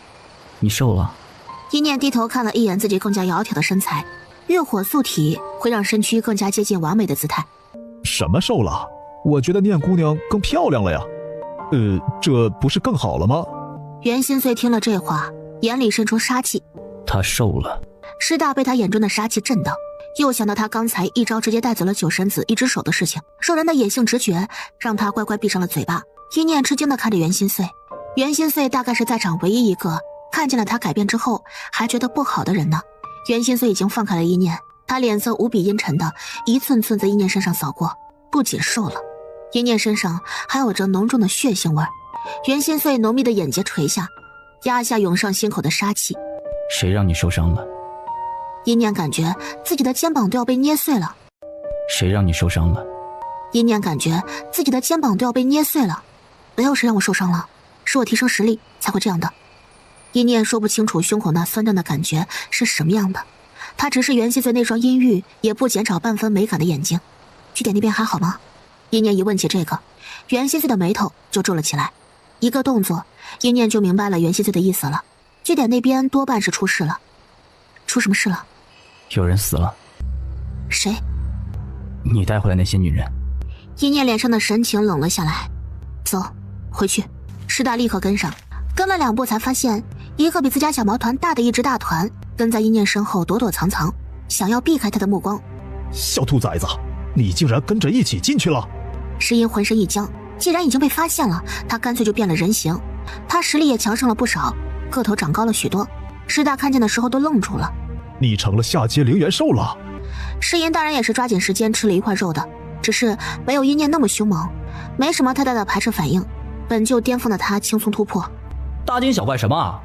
你瘦了。阴念低头看了一眼自己更加窈窕的身材，月火素体会让身躯更加接近完美的姿态。什么瘦了？我觉得念姑娘更漂亮了呀。这不是更好了吗？袁心碎听了这话，眼里渗出杀气。她瘦了。师大被他眼中的杀气震到，又想到他刚才一招直接带走了九神子一只手的事情，兽人的野性直觉让他乖乖闭上了嘴巴。阴念吃惊地看着袁心碎，袁心碎大概是在场唯一一个看见了他改变之后还觉得不好的人呢。袁心碎已经放开了阴念，他脸色无比阴沉的一寸寸在阴念身上扫过，不仅瘦了，阴念身上还有着浓重的血腥味。袁心碎浓密的眼睫垂下，压下涌上心口的杀气。谁让你受伤了？阴念感觉自己的肩膀都要被捏碎了。谁让你受伤了？阴念感觉自己的肩膀都要被捏碎了。没有谁让我受伤了，是我提升实力才会这样的。阴念说不清楚胸口那酸胀的感觉是什么样的，他直视袁心碎那双阴郁也不减少半分美感的眼睛。据点那边还好吗？阴念一问起这个，袁心碎的眉头就皱了起来。一个动作，阴念就明白了袁心碎的意思了。据点那边多半是出事了。出什么事了？有人死了。谁？你带回来那些女人。阴念脸上的神情冷了下来。走，回去。师大立刻跟上，跟了2步才发现一个比自家小毛团大的一只大团跟在阴念身后躲躲藏藏，想要避开他的目光。小兔崽子，你竟然跟着一起进去了！石英浑身一僵，既然已经被发现了，他干脆就变了人形。他实力也强盛了不少，个头长高了许多。师大看见的时候都愣住了。你成了下阶灵元兽了。石英当然也是抓紧时间吃了一块肉的，只是没有阴念那么凶猛，没什么太大的排斥反应，本就巅峰的他轻松突破。大惊小怪什么啊？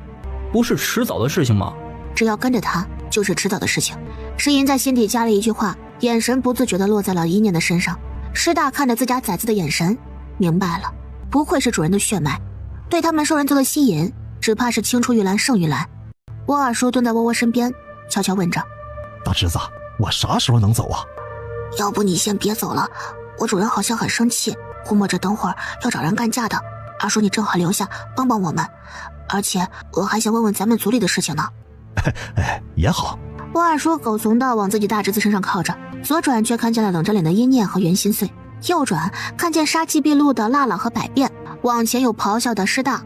不是迟早的事情吗？只要跟着他就是迟早的事情。石英在心底加了一句话，眼神不自觉地落在了阴念的身上。师大看着自家崽子的眼神明白了，不愧是主人的血脉，对他们兽人族的吸引只怕是青出于蓝胜于蓝。沃尔叔蹲在窝窝身边悄悄问着，大侄子，我啥时候能走啊？要不你先别走了，我主人好像很生气，估摸着等会儿要找人干架的。二叔你正好留下帮帮我们，而且我还想问问咱们族里的事情呢。也好。沃尔叔狗怂地往自己大侄子身上靠着，左转却看见了冷着脸的阴念和袁心碎，右转看见杀气毕露的辣辣和百变，往前有咆哮的师大，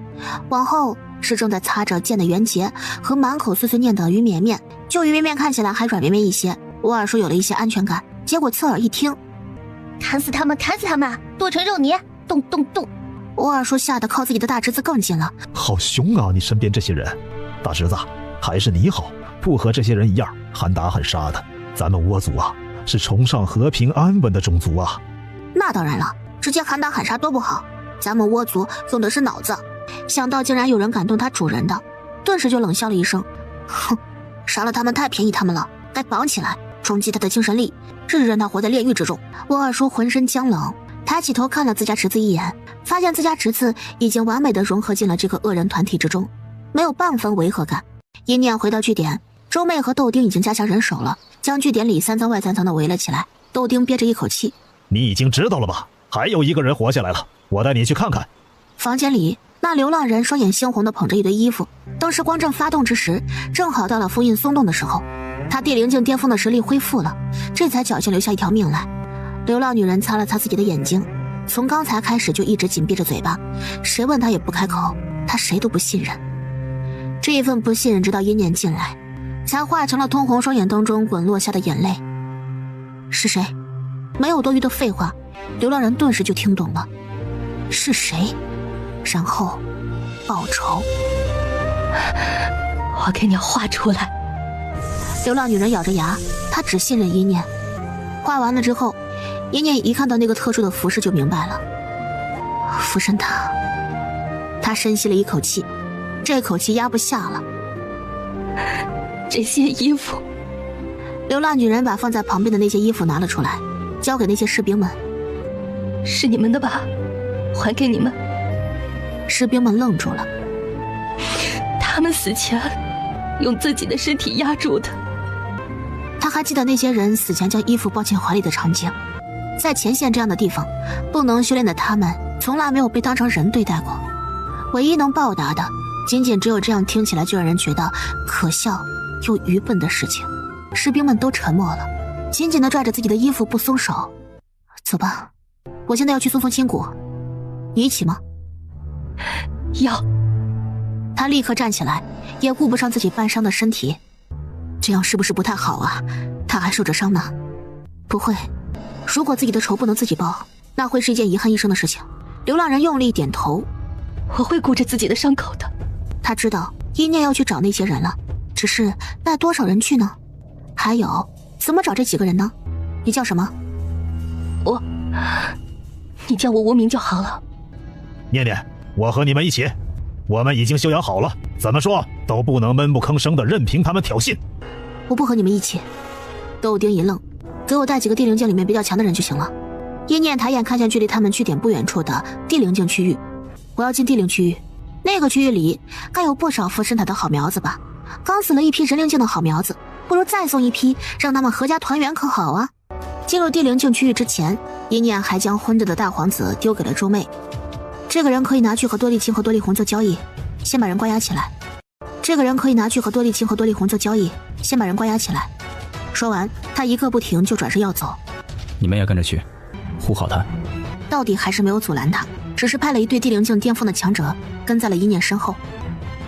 往后是正在擦着剑的袁杰和满口碎碎念的于绵绵。就于绵绵看起来还软绵绵一些，沃尔叔有了一些安全感，结果侧耳一听，砍死他们，砍死他们，剁成肉泥，动动动。沃尔叔吓得靠自己的大侄子更近了。好凶啊，你身边这些人。大侄子，还是你好，不和这些人一样喊打喊杀的。咱们倭族啊，是崇尚和平安稳的种族啊。那当然了，直接喊打喊杀多不好，咱们倭族用的是脑子。想到竟然有人敢动他主人的，顿时就冷笑了一声，哼，杀了他们太便宜他们了，该绑起来冲击他的精神力，日日让他活在炼狱之中。沃尔叔浑身僵冷，抬起头看了自家侄子一眼，发现自家侄子已经完美的融合进了这个恶人团体之中，没有半分违和感。阴念回到据点，周妹和豆丁已经加强人手了，将据点里3层外3层的围了起来。豆丁憋着一口气：“你已经知道了吧？还有一个人活下来了，我带你去看看。”房间里，那流浪人双眼猩红的捧着一堆衣服。当时光阵发动之时，正好到了封印松动的时候，他地灵境巅峰的实力恢复了，这才侥幸留下一条命来。流浪女人擦了擦自己的眼睛，从刚才开始就一直紧闭着嘴巴，谁问她也不开口，她谁都不信任。这一份不信任直到阴念进来，才化成了通红双眼当中滚落下的眼泪。是谁？没有多余的废话，流浪人顿时就听懂了，是谁？然后报仇。我给你画出来。流浪女人咬着牙，她只信任阴念。画完了之后，阴念一看到那个特殊的服饰就明白了，附身塔。她深吸了一口气，这口气压不下了。这些衣服，流浪女人把放在旁边的那些衣服拿了出来，交给那些士兵们。是你们的吧？还给你们。士兵们愣住了，他们死前用自己的身体压住的。他还记得那些人死前将衣服抱进怀里的场景。在前线这样的地方，不能修炼的他们从来没有被当成人对待过，唯一能报答的仅仅只有这样听起来就让人觉得可笑又愚笨的事情。士兵们都沉默了，紧紧地拽着自己的衣服不松手。走吧，我现在要去送亲骨，你一起吗？要。他立刻站起来，也顾不上自己半伤的身体。这样是不是不太好啊？他还受着伤呢。不会，如果自己的仇不能自己报，那会是一件遗憾一生的事情。流浪人用力点头，我会顾着自己的伤口的。他知道阴念要去找那些人了，只是带多少人去呢？还有怎么找这几个人呢？你叫什么？你叫我无名就好了。念念，我和你们一起，我们已经休养好了，怎么说都不能闷不吭声的任凭他们挑衅。我不和你们一起。豆丁一愣，给我带几个地灵境里面比较强的人就行了。阴念抬眼看向距离他们据点不远处的地灵境区域，我要进地灵区域，那个区域里该有不少附身塔的好苗子吧？刚死了一批人灵境的好苗子，不如再送一批，让他们阖家团圆可好啊？进入地灵境区域之前，阴念还将昏着的大皇子丢给了周妹。这个人可以拿去和多利青和多利红做交易，先把人关押起来。这个人可以拿去和多利青和多利红做交易，先把人关押起来。说完，他一刻不停就转身要走。你们也跟着去，护好他。到底还是没有阻拦他，只是派了一队地灵境巅峰的强者跟在了阴念身后。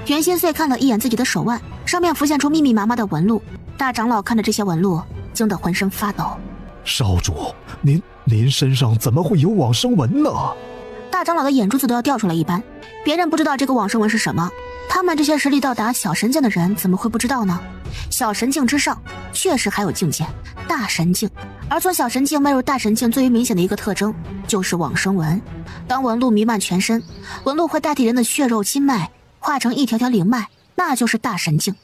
袁心碎看了一眼自己的手腕，上面浮现出密密麻麻的纹路。大长老看着这些纹路，惊得浑身发抖。少主，您身上怎么会有往生纹呢？大长老的眼珠子都要掉出来一般。别人不知道这个往生纹是什么，他们这些实力到达小神境的人怎么会不知道呢？小神境之上确实还有境界，大神境。而从小神境迈入大神境最为明显的一个特征就是往生纹。当纹路弥漫全身，纹路会代替人的血肉筋脉，化成一条条灵脉，那就是大神境。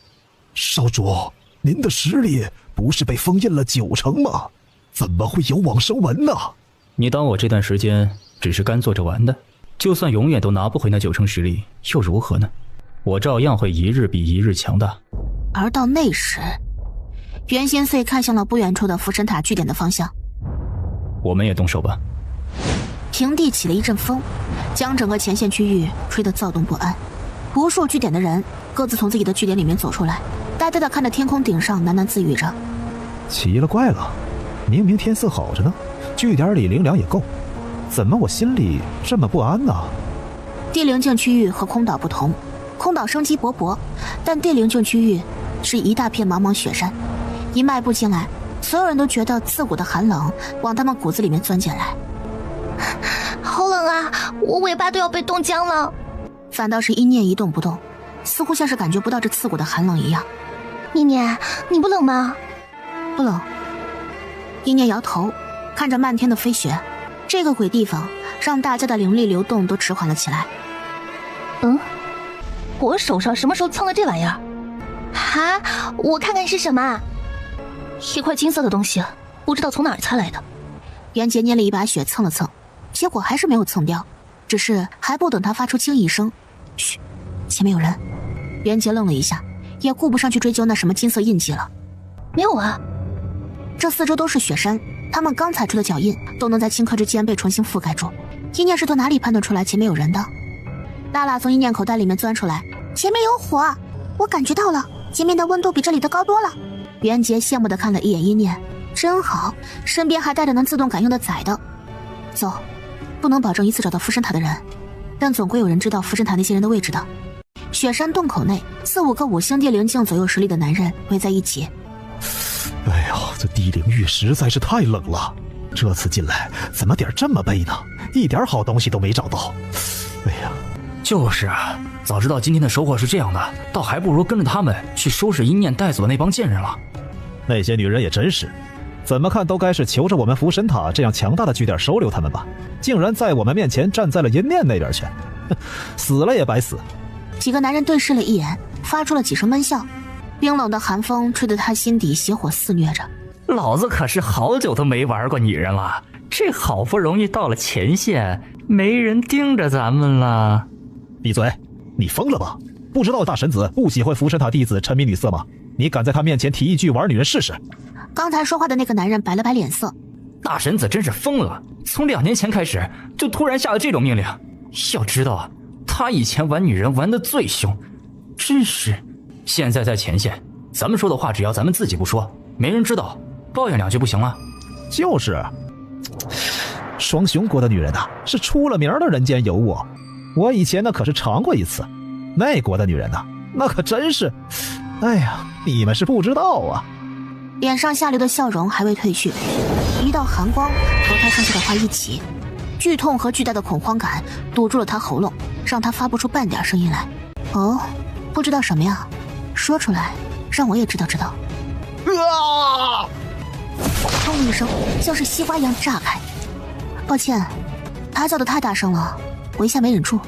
少主，您的实力不是被封印了9成吗？怎么会有往生纹呢？你当我这段时间只是干坐着玩的？就算永远都拿不回那9成实力，又如何呢？我照样会一日比一日强大。而到那时，袁心碎看向了不远处的福神塔据点的方向。我们也动手吧。平地起了一阵风，将整个前线区域吹得躁动不安。无数据点的人各自从自己的据点里面走出来，呆呆地看着天空顶上，喃喃自语着：奇了怪了，明明天色好着呢，据点里灵粮也够，怎么我心里这么不安呢？地灵境区域和空岛不同，空岛生机勃勃，但地灵境区域是一大片茫茫雪山。一迈步进来，所有人都觉得刺骨的寒冷往他们骨子里面钻进来。好冷啊，我尾巴都要被冻僵了。反倒是一念一动不动，似乎像是感觉不到这刺骨的寒冷一样。念念，你不冷吗？不冷。一念摇头，看着漫天的飞雪，这个鬼地方让大家的灵力流动都迟缓了起来。我手上什么时候蹭了这玩意儿？哈，我看看是什么。一块金色的东西，不知道从哪儿猜来的。袁杰捏了一把雪蹭了蹭，结果还是没有蹭掉，只是还不等他发出惊一声，嘘，前面有人。袁杰愣了一下，也顾不上去追究那什么金色印记了。没有啊，这四周都是雪山，他们刚踩出的脚印都能在顷刻之间被重新覆盖住。一念是从哪里判断出来前面有人的？拉拉从一念口袋里面钻出来，前面有火，我感觉到了，前面的温度比这里的高多了。袁杰羡慕地看了一眼一念，真好，身边还带着能自动感应的崽的。走，不能保证一次找到福神塔的人，但总归有人知道福神塔那些人的位置的。雪山洞口内，4、5个5星地灵境左右实力的男人围在一起。哎呀，这地灵域实在是太冷了，这次进来怎么点这么背呢？一点好东西都没找到。哎呀，就是啊，早知道今天的收获是这样的，倒还不如跟着他们去收拾一念带走的那帮贱人了。那些女人也真是，怎么看都该是求着我们福神塔这样强大的据点收留他们吧，竟然在我们面前站在了阴念那边去，死了也白死。几个男人对视了一眼，发出了几声闷笑，冰冷的寒风吹得他心底邪火肆虐着。老子可是好久都没玩过女人了，这好不容易到了前线，没人盯着咱们了。闭嘴！你疯了吧？不知道大神子不喜欢福神塔弟子沉迷女色吗？你敢在他面前提一句玩女人试试？刚才说话的那个男人摆了摆脸色。大神子真是疯了，从2年前开始就突然下了这种命令。要知道他以前玩女人玩得最凶，真是。现在在前线，咱们说的话只要咱们自己不说，没人知道，抱怨2句不行了？就是，双雄国的女人呐，是出了名的人间尤物。我以前那可是尝过一次，那国的女人呐，那可真是，哎呀，你们是不知道啊。脸上下流的笑容还未褪去，一道寒光和他说下的话一起，剧痛和巨大的恐慌感堵住了他喉咙，让他发不出半点声音来。哦，不知道什么呀？说出来，让我也知道知道。啊！砰一声，像是西瓜一样炸开。抱歉，他叫得太大声了，我一下没忍住，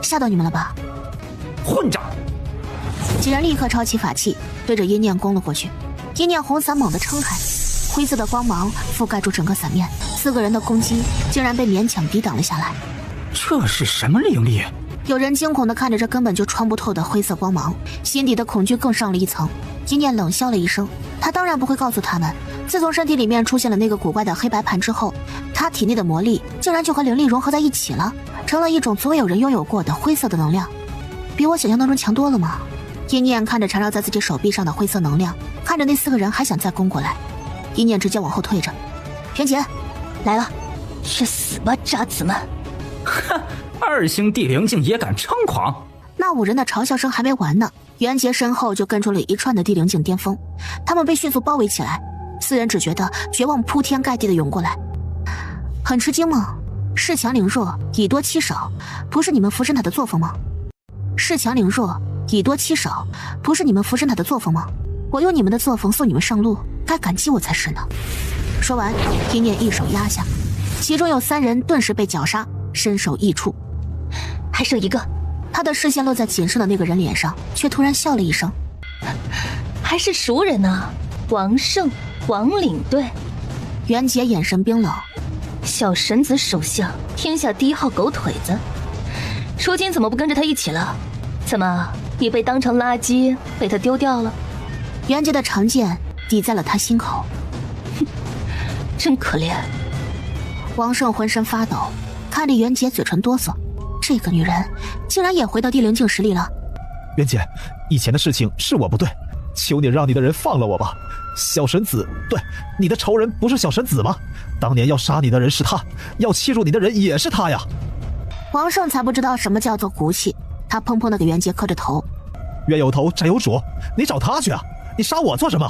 吓到你们了吧？混账！几人立刻抄起法器，对着阴念攻了过去。阴念红伞猛地撑开，灰色的光芒覆盖住整个伞面，4个人的攻击竟然被勉强抵挡了下来。这是什么灵力？有人惊恐地看着这根本就穿不透的灰色光芒，心底的恐惧更上了一层。阴念冷笑了一声，他当然不会告诉他们，自从身体里面出现了那个古怪的黑白盘之后，他体内的魔力竟然就和灵力融合在一起了，成了一种所有人拥有过的灰色的能量，比我想象当中强多了吗？阴念看着缠绕在自己手臂上的灰色能量，看着那4个人还想再攻过来，阴念直接往后退着。袁杰，来了，去死吧，渣子们！哼，2星地灵境也敢猖狂！那5人的嘲笑声还没完呢，袁杰身后就跟出了一串的地灵境巅峰，他们被迅速包围起来。4人只觉得绝望铺天盖地的涌过来。很吃惊吗？恃强凌弱，以多欺少，不是你们福神塔的作风吗？恃强凌弱，以多欺少，不是你们福神塔的作风吗？我用你们的作风送你们上路，该感激我才是呢。说完，阴念一手压下，其中有3人顿时被绞杀，身首异处。还剩1个。他的视线落在仅剩的那个人脸上，却突然笑了一声。还是熟人呢，王胜，王领队。袁杰眼神冰冷。小神子首相，天下第1号狗腿子，如今怎么不跟着他一起了？怎么你被当成垃圾被他丢掉了？袁杰的长剑抵在了他心口。哼，真可怜。王胜浑身发抖，看着袁杰嘴唇哆嗦，这个女人竟然也回到地灵境实力了。袁姐，以前的事情是我不对，求你让你的人放了我吧。小神子，对，你的仇人不是小神子吗？当年要杀你的人是他，要欺辱你的人也是他呀。王胜才不知道什么叫做骨气，他砰砰地给袁杰磕着头。冤有头债有主，你找他去啊，你杀我做什么？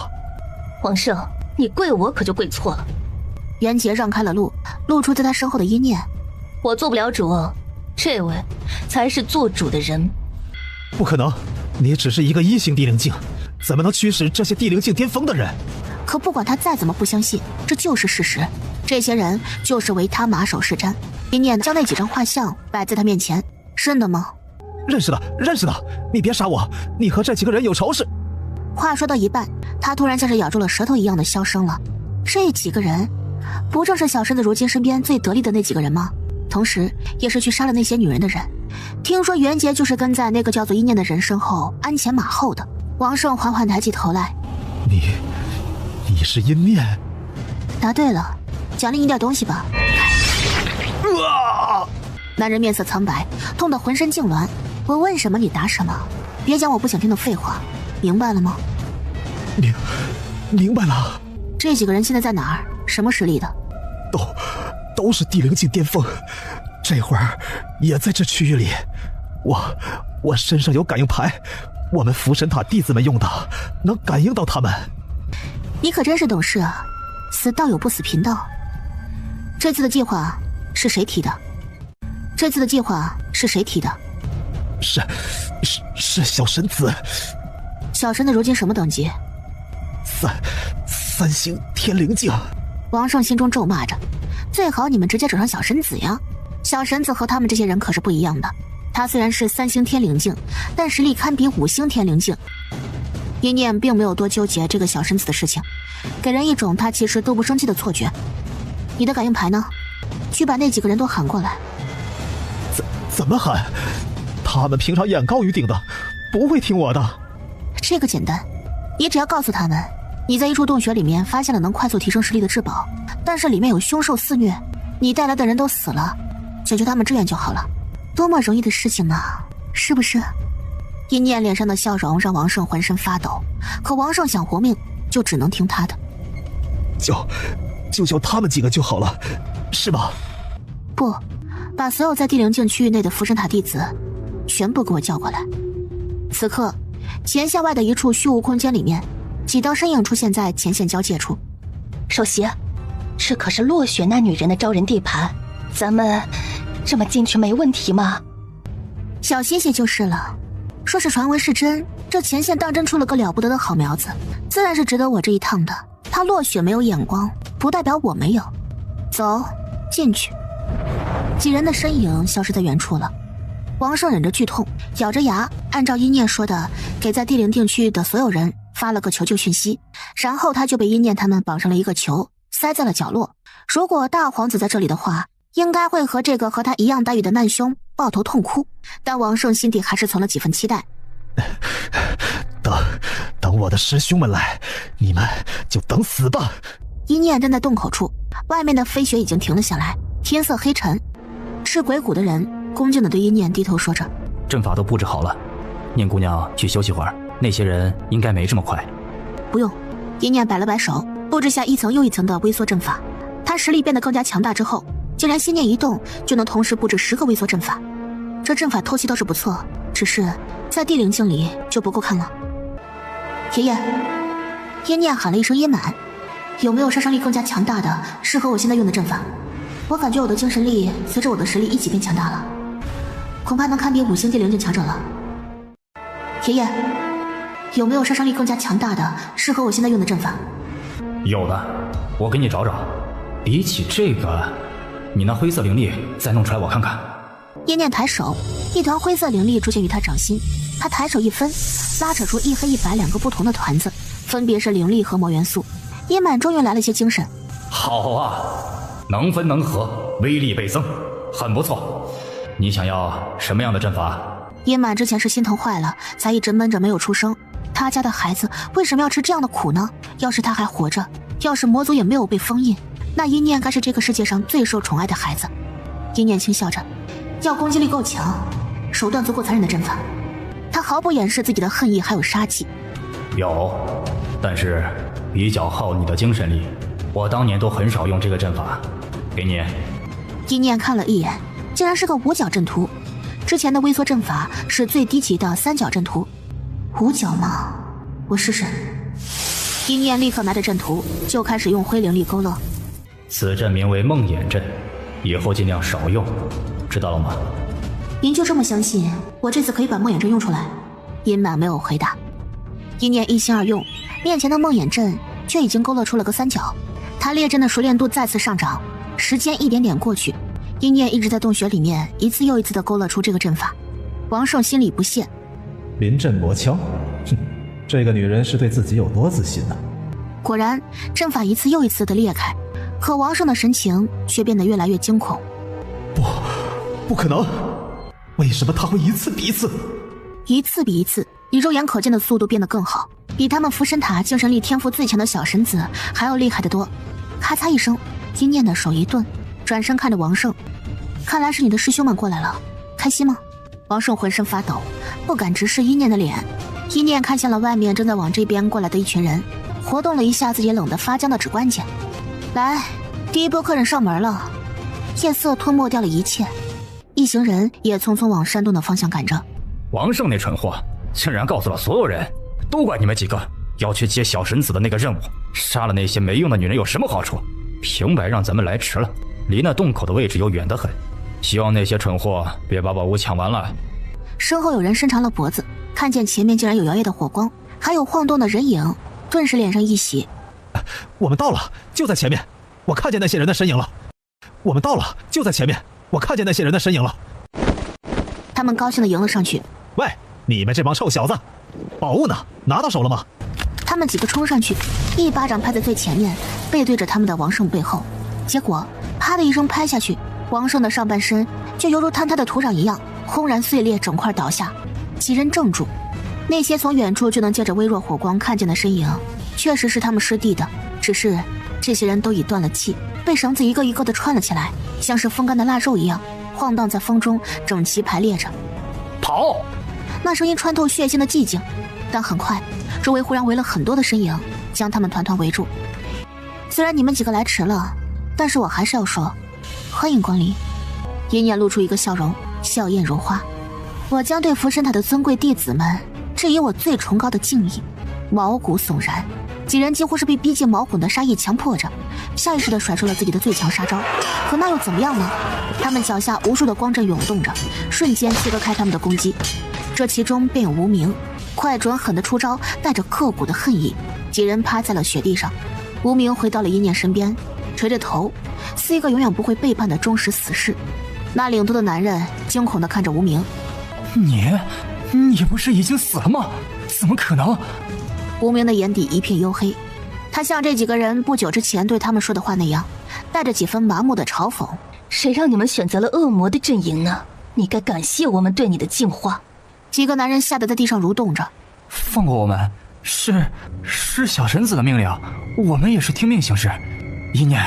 王胜，你跪我可就跪错了。袁杰让开了路，露出在他身后的阴念。我做不了主，这位才是做主的人。不可能，你只是一个1星地灵境，怎么能驱使这些地灵境巅峰的人？可不管他再怎么不相信，这就是事实。这些人就是为他马首是瞻。阴念将那几张画像摆在他面前。认得吗？认识的，认识的。你别杀我，你和这几个人有仇是？话说到一半，他突然像是咬住了舌头一样的消声了。这几个人，不正是小狮子如今身边最得力的那几个人吗？同时也是去杀了那些女人的人。听说袁杰就是跟在那个叫做阴念的人身后鞍前马后的。王胜缓缓抬起头来。你是阴面？答对了，奖励你点东西吧。男人面色苍白，痛得浑身痉挛。我问什么你答什么，别讲我不想听的废话，明白了吗？明白了。这几个人现在在哪儿？什么实力的？都是地灵境巅峰，这会儿也在这区域里。我身上有感应牌，我们福神塔弟子们用的，能感应到他们。你可真是懂事啊，死道友不死贫道。这次的计划是谁提的？是小神子。小神子如今什么等级？三星天灵境。王胜心中咒骂着，最好你们直接找上小神子呀。小神子和他们这些人可是不一样的，他虽然是3星天灵境，但实力堪比5星天灵境。一念并没有多纠结这个小神子的事情，给人一种他其实都不生气的错觉。你的感应牌呢？去把那几个人都喊过来。怎么喊？他们平常眼高于顶的，不会听我的。这个简单，你只要告诉他们，你在一处洞穴里面发现了能快速提升实力的至宝，但是里面有凶兽肆虐，你带来的人都死了，解决他们志愿就好了。多么容易的事情呢，是不是？一念脸上的笑容让王胜浑身发抖，可王胜想活命，就只能听他的。就叫他们几个就好了，是吧？不，把所有在地灵境区域内的福神塔弟子全部给我叫过来。此刻前线外的一处虚无空间里面，几道身影出现在前线交界处。首席，这可是落雪那女人的招人地盘，咱们这么进去没问题吗？小歇歇就是了。说是传闻是真，这前线当真出了个了不得的好苗子，自然是值得我这一趟的。他落雪没有眼光，不代表我没有。走，进去。几人的身影消失在远处了。王胜忍着剧痛，咬着牙，按照一念说的，给在地灵境区域的所有人发了个求救讯息，然后他就被一念他们绑上了一个球，塞在了角落。如果大皇子在这里的话，应该会和这个和他一样待遇的难兄抱头痛哭，但王胜心底还是存了几分期待。等我的师兄们来，你们就等死吧。一念站在洞口处，外面的飞雪已经停了下来，天色黑沉。吃鬼谷的人恭敬地对一念低头说着：阵法都布置好了，念姑娘去休息会儿，那些人应该没这么快。不用。一念摆了摆手，布置下一层又一层的微缩阵法。他实力变得更加强大之后，竟然心念一动就能同时布置10个微缩阵法。这阵法透气倒是不错，只是在地灵境里就不够看了。爷爷，一念喊了一声阴满，有没有杀伤力更加强大的适合我现在用的阵法？我感觉我的精神力随着我的实力一起变强大了，恐怕能堪比5星地灵境强者了。爷爷，有没有杀伤力更加强大的适合我现在用的阵法？有的，我给你找找。比起这个，你那灰色灵力再弄出来我看看。叶念抬手，一团灰色灵力出现于他掌心，他抬手一分，拉扯出一黑一白2个不同的团子，分别是灵力和魔元素。叶满终于来了些精神。好啊，能分能合，威力倍增，很不错。你想要什么样的阵法？叶满之前是心疼坏了，才一直闷着没有出声。他家的孩子为什么要吃这样的苦呢？要是他还活着，要是魔族也没有被封印，那一念该是这个世界上最受宠爱的孩子。一念轻笑着，要攻击力够强，手段足够残忍的阵法。他毫不掩饰自己的恨意还有杀气。有，但是比较耗你的精神力，我当年都很少用这个阵法。给你。一念看了一眼，竟然是个5角阵图。之前的微缩阵法是最低级的3角阵图，5角吗？我试试。一念立刻拿着阵图就开始用灰灵力勾勒。此阵名为梦魇阵，以后尽量少用，知道了吗？您就这么相信我这次可以把梦魇阵用出来？阴满没有回答。一念一心二用，面前的梦魇阵却已经勾勒出了个3角。他列阵的熟练度再次上涨，时间一点点过去，一念一直在洞穴里面一次又一次地勾勒出这个阵法。王胜心里不屑，临阵磨枪，哼，这个女人是对自己有多自信呢？果然阵法一次又一次地裂开，可王胜的神情却变得越来越惊恐。不可能，为什么他会一次比一次？一次比一次，以肉眼可见的速度变得更好，比他们符神塔精神力天赋最强的小神子还要厉害得多。咔嚓一声，一念的手一顿，转身看着王胜，看来是你的师兄们过来了，开心吗？王胜浑身发抖，不敢直视一念的脸。一念看向了外面正在往这边过来的一群人，活动了一下自己冷得发僵的指关节。来，第一波客人上门了。夜色吞没掉了一切，一行人也匆匆往山洞的方向赶着。王胜那蠢货竟然告诉了所有人，都怪你们几个要去接小神子的那个任务，杀了那些没用的女人有什么好处？平白让咱们来迟了，离那洞口的位置又远得很，希望那些蠢货别把宝物抢完了。身后有人伸长了脖子，看见前面竟然有摇曳的火光，还有晃动的人影，顿时脸上一喜。我们到了，就在前面，我看见那些人的身影了。我们到了，就在前面，我看见那些人的身影了。他们高兴地迎了上去。喂，你们这帮臭小子，宝物呢？拿到手了吗？他们几个冲上去，一巴掌拍在最前面，背对着他们的王胜背后，结果啪的一声拍下去，王胜的上半身就犹如坍塌的土壤一样，轰然碎裂，整块倒下。几人怔住，那些从远处就能借着微弱火光看见的身影，确实是他们师弟的，只是这些人都已断了气，被绳子一个一个的串了起来，像是风干的腊肉一样晃荡在风中，整齐排列着。跑！那声音穿透血腥的寂静，但很快周围忽然围了很多的身影，将他们团团围住。虽然你们几个来迟了，但是我还是要说，欢迎光临。一念露出一个笑容，笑靥如花。我将对符神塔的尊贵弟子们致以我最崇高的敬意。毛骨悚然，几人几乎是被逼近毛孔的杀意强迫着，下意识地甩出了自己的最强杀招。可那又怎么样呢？他们脚下无数的光阵涌动着，瞬间切割开他们的攻击。这其中便有无名，快准狠的出招，带着刻骨的恨意。几人趴在了雪地上，无名回到了一念身边，垂着头，似一个永远不会背叛的忠实死士。那领头的男人惊恐地看着无名。你不是已经死了吗？怎么可能？无名的眼底一片黝黑，他像这几个人不久之前对他们说的话那样，带着几分麻木的嘲讽。谁让你们选择了恶魔的阵营呢？你该感谢我们对你的净化。几个男人吓得在地上蠕动着。放过我们，是小神子的命令，我们也是听命行事。一念，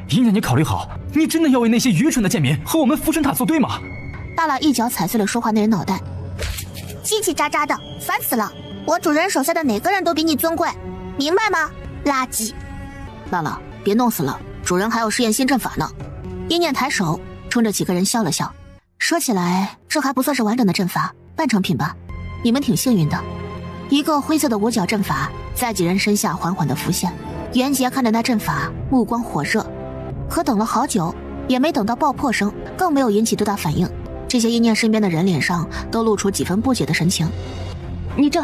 你考虑好，你真的要为那些愚蠢的贱民和我们符神塔作对吗？大喇一脚踩碎了说话那人脑袋。叽叽喳喳的，烦死了！我主人手下的哪个人都比你尊贵，明白吗？垃圾！大喇，别弄死了，主人还要试验新阵法呢。一念抬手冲着几个人笑了笑，说起来这还不算是完整的阵法，半成品吧。你们挺幸运的。一个灰色的五角阵法在几人身下缓缓地浮现。袁杰看着那阵法，目光火热，可等了好久也没等到爆破声，更没有引起多大反应。这些一念身边的人脸上都露出几分不解的神情。你这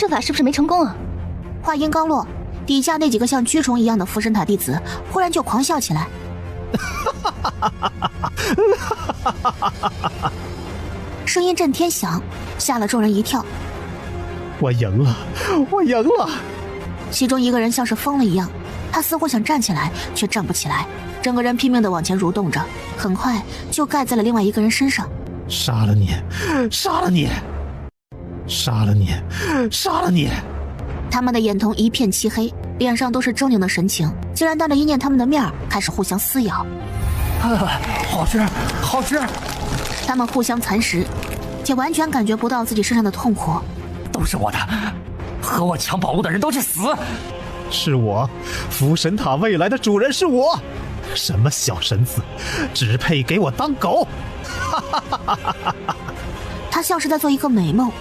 法是不是没成功啊？话音刚落，底下那几个像蛆虫一样的符神塔弟子忽然就狂笑起来。声音震天响，吓了众人一跳。我赢了，我赢了！其中一个人像是疯了一样，他似乎想站起来，却站不起来，整个人拼命地往前蠕动着，很快就盖在了另外一个人身上。杀了你，杀了你，杀了你，杀了你！他们的眼瞳一片漆黑，脸上都是狰狞的神情，竟然当着一念他们的面开始互相撕咬。好吃，好吃！他们互相蚕食，且完全感觉不到自己身上的痛苦。都是我的，和我抢宝物的人都去死！是我，符神塔未来的主人是我。什么小神子，只配给我当狗！他像是在做一个美梦，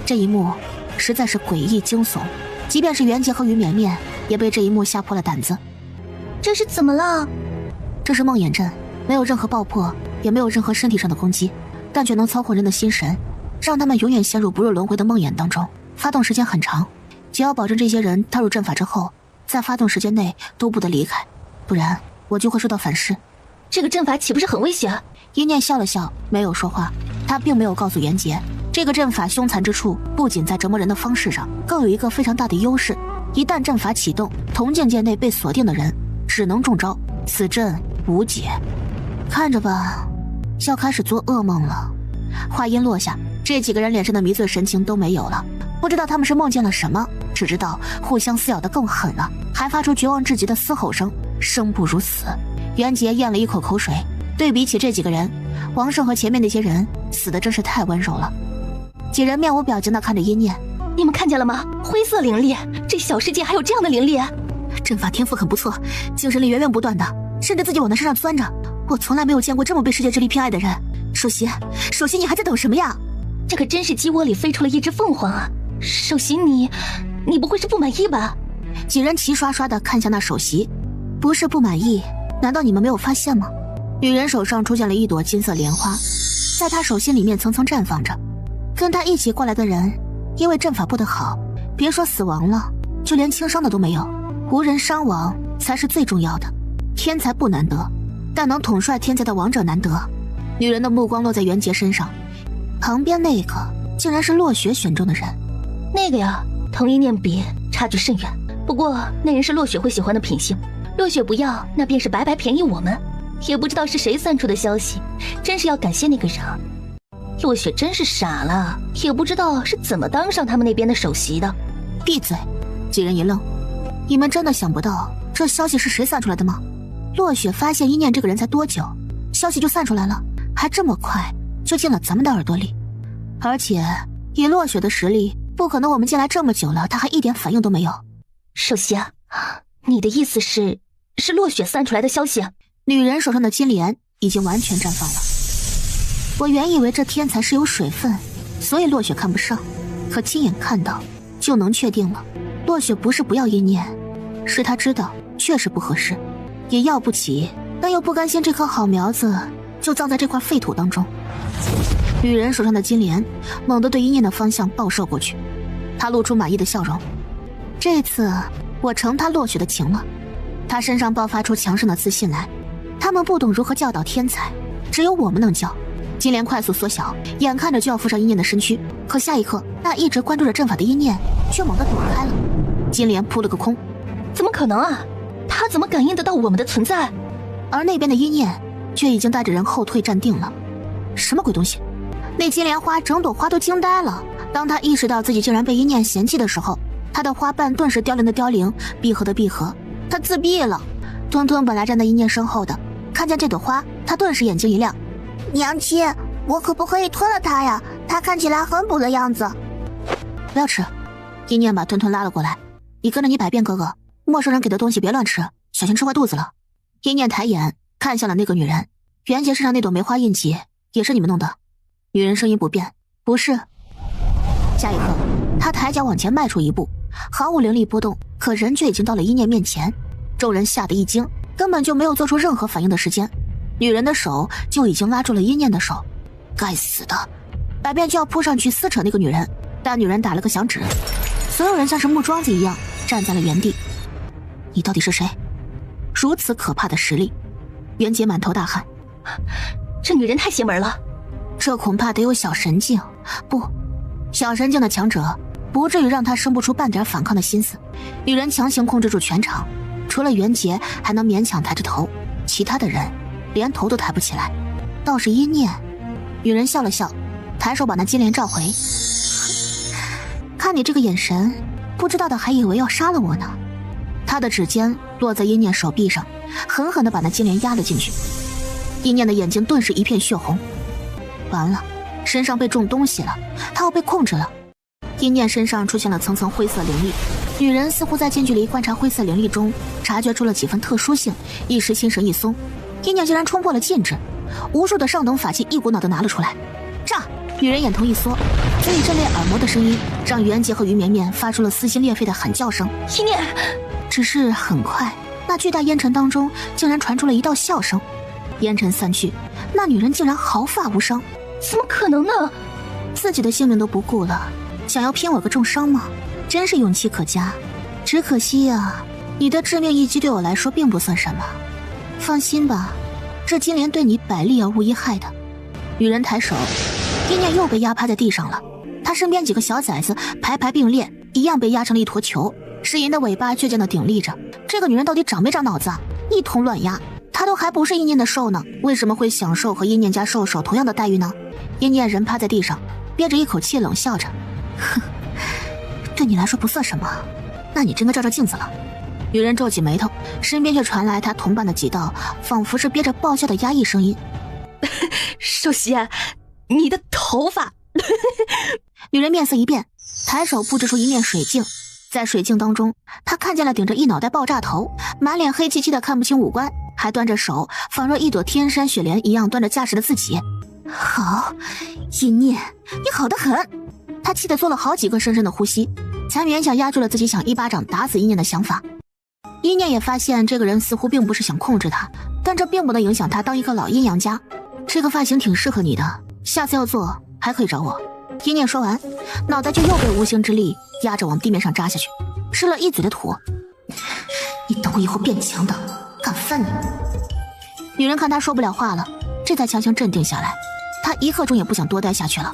这一幕实在是诡异惊悚，即便是袁杰和于绵绵也被这一幕吓破了胆子。这是怎么了？这是梦魇阵，没有任何爆破，也没有任何身体上的攻击，但却能操控人的心神，让他们永远陷入不入轮回的梦魇当中。发动时间很长，只要保证这些人踏入阵法之后，在发动时间内都不得离开，不然我就会受到反噬。这个阵法岂不是很危险？一念笑了笑，没有说话。他并没有告诉袁杰，这个阵法凶残之处不仅在折磨人的方式上，更有一个非常大的优势：一旦阵法启动，同境界内被锁定的人只能中招，此阵无解。看着吧，要开始做噩梦了。话音落下，这几个人脸上的迷醉神情都没有了，不知道他们是梦见了什么，只知道互相撕咬得更狠了，还发出绝望至极的嘶吼声，生不如死。袁杰咽了一口口水，对比起这几个人，王胜和前面那些人死的真是太温柔了。几人面无表情地看着阴念，你们看见了吗？灰色灵力，这小世界还有这样的灵力？阵法天赋很不错，精神力源源不断的，甚至自己往他身上钻着。我从来没有见过这么被世界之力偏爱的人。首席，你还在等什么呀？这可真是鸡窝里飞出了一只凤凰啊！首席，你不会是不满意吧？几人齐刷刷地看向那首席，不是不满意，难道你们没有发现吗？女人手上出现了一朵金色莲花，在她手心里面层层绽放着。跟她一起过来的人，因为阵法布得好，别说死亡了，就连轻伤的都没有，无人伤亡才是最重要的。天才不难得，但能统帅天才的王者难得。女人的目光落在袁杰身上，旁边那个竟然是落雪选中的人。那个呀，同一念比差距甚远，不过那人是落雪会喜欢的品性，落雪不要，那便是白白便宜我们。也不知道是谁散出的消息，真是要感谢那个人。落雪真是傻了，也不知道是怎么当上他们那边的首席的。闭嘴！几人一愣，你们真的想不到这消息是谁散出来的吗？落雪发现一念这个人才多久，消息就散出来了，还这么快就进了咱们的耳朵里。而且以落雪的实力，不可能我们进来这么久了，他还一点反应都没有。首席啊，你的意思是落雪散出来的消息？女人手上的金莲已经完全绽放了。我原以为这天才是有水分，所以落雪看不上，可亲眼看到就能确定了。落雪不是不要一念，是她知道确实不合适，也要不起，但又不甘心这棵好苗子就葬在这块废土当中。女人手上的金莲猛地对一念的方向爆射过去，她露出满意的笑容。这次我成她落雪的情了。她身上爆发出强盛的自信来。他们不懂如何教导天才，只有我们能教。金莲快速缩小，眼看着就要附上一念的身躯，可下一刻，那一直关注着阵法的一念却猛地躲开了。金莲扑了个空。怎么可能啊？他怎么感应得到我们的存在？而那边的一念却已经带着人后退站定了。什么鬼东西？那金莲花整朵花都惊呆了。当他意识到自己竟然被一念嫌弃的时候，他的花瓣顿时凋零的凋零，闭合的闭合，他自闭了。吞吞本来站在一念身后的，看见这朵花，他顿时眼睛一亮。娘亲，我可不可以吞了它呀？它看起来很补的样子。不要吃。一念把吞吞拉了过来，你跟着你百变哥哥，陌生人给的东西别乱吃，小心吃坏肚子了。一念抬眼看向了那个女人，袁杰身上那朵梅花印记也是你们弄的？女人声音不变，不是。下一刻，她抬脚往前迈出一步，毫无灵力波动，可人却已经到了一念面前。众人吓得一惊，根本就没有做出任何反应的时间，女人的手就已经拉住了一念的手。该死的！百变就要扑上去撕扯那个女人，但女人打了个响指，所有人像是木桩子一样站在了原地。你到底是谁？如此可怕的实力！袁杰满头大汗，这女人太邪门了。这恐怕得有小神境，不，小神境的强者不至于让她生不出半点反抗的心思。女人强行控制住全场，除了袁杰还能勉强抬着头，其他的人连头都抬不起来。倒是一念，女人笑了笑，抬手把那金莲召回。看你这个眼神，不知道的还以为要杀了我呢。她的指尖落在一念手臂上，狠狠地把那金莲压了进去。一念的眼睛顿时一片血红，完了，身上被中东西了，她要被控制了。一念身上出现了层层灰色灵力，女人似乎在近距离观察灰色灵力中察觉出了几分特殊性，一时心神一松，一念竟然冲破了禁制，无数的上等法器一股脑的拿了出来。炸！女人眼头一缩，所以这类耳膜的声音让袁杰和于绵绵发出了撕心裂肺的喊叫声。一念，只是很快，那巨大烟尘当中竟然传出了一道笑声。烟尘散去，那女人竟然毫发无伤。怎么可能呢？自己的性命都不顾了，想要拼我个重伤吗？真是勇气可嘉。只可惜呀，你的致命一击对我来说并不算什么。放心吧，这金莲对你百利而无一害的。女人抬手，一念又被压趴在地上了。她身边几个小崽子排排并列，一样被压成了一坨球。石银的尾巴倔强地顶立着。这个女人到底长没长脑子啊？一通乱压，她都还不是一念的兽呢，为什么会享受和一念家兽首同样的待遇呢？一念人趴在地上，憋着一口气冷笑着，哼，对你来说不算什么，那你真该照照镜子了。女人皱起眉头，身边却传来她同伴的几道仿佛是憋着爆笑的压抑声音。首席，你的头发。女人面色一变，抬手布置出一面水镜，在水镜当中，她看见了顶着一脑袋爆炸头，满脸黑漆漆的看不清五官，还端着手仿若一朵天山雪莲一样端着架势的自己。好，一念，你好得很。她气得做了好几个深深的呼吸，才勉强压住了自己想一巴掌打死一念的想法。一念也发现这个人似乎并不是想控制他，但这并不能影响他当一个老阴阳家。这个发型挺适合你的，下次要做还可以找我。一念说完，脑袋就又被无形之力压着往地面上扎下去，吃了一嘴的土。你等我以后变强的，敢翻你！女人看他说不了话了，这才强行镇定下来。她一刻钟也不想多待下去了。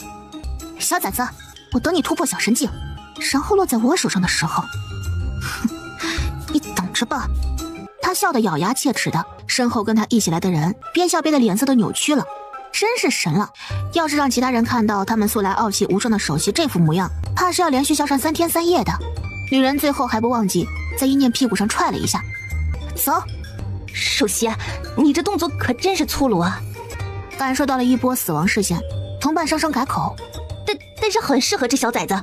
小崽子，我等你突破小神境，然后落在我手上的时候，哼，你等着吧。他笑得咬牙切齿的，身后跟他一起来的人边笑边的脸色都扭曲了。真是神了！要是让其他人看到他们素来傲气无双的首席这副模样，怕是要连续笑上3天3夜的。女人最后还不忘记在一念屁股上踹了一下。走。首席，你这动作可真是粗鲁啊！感受到了一波死亡视线，同伴声声改口。但是很适合这小崽子。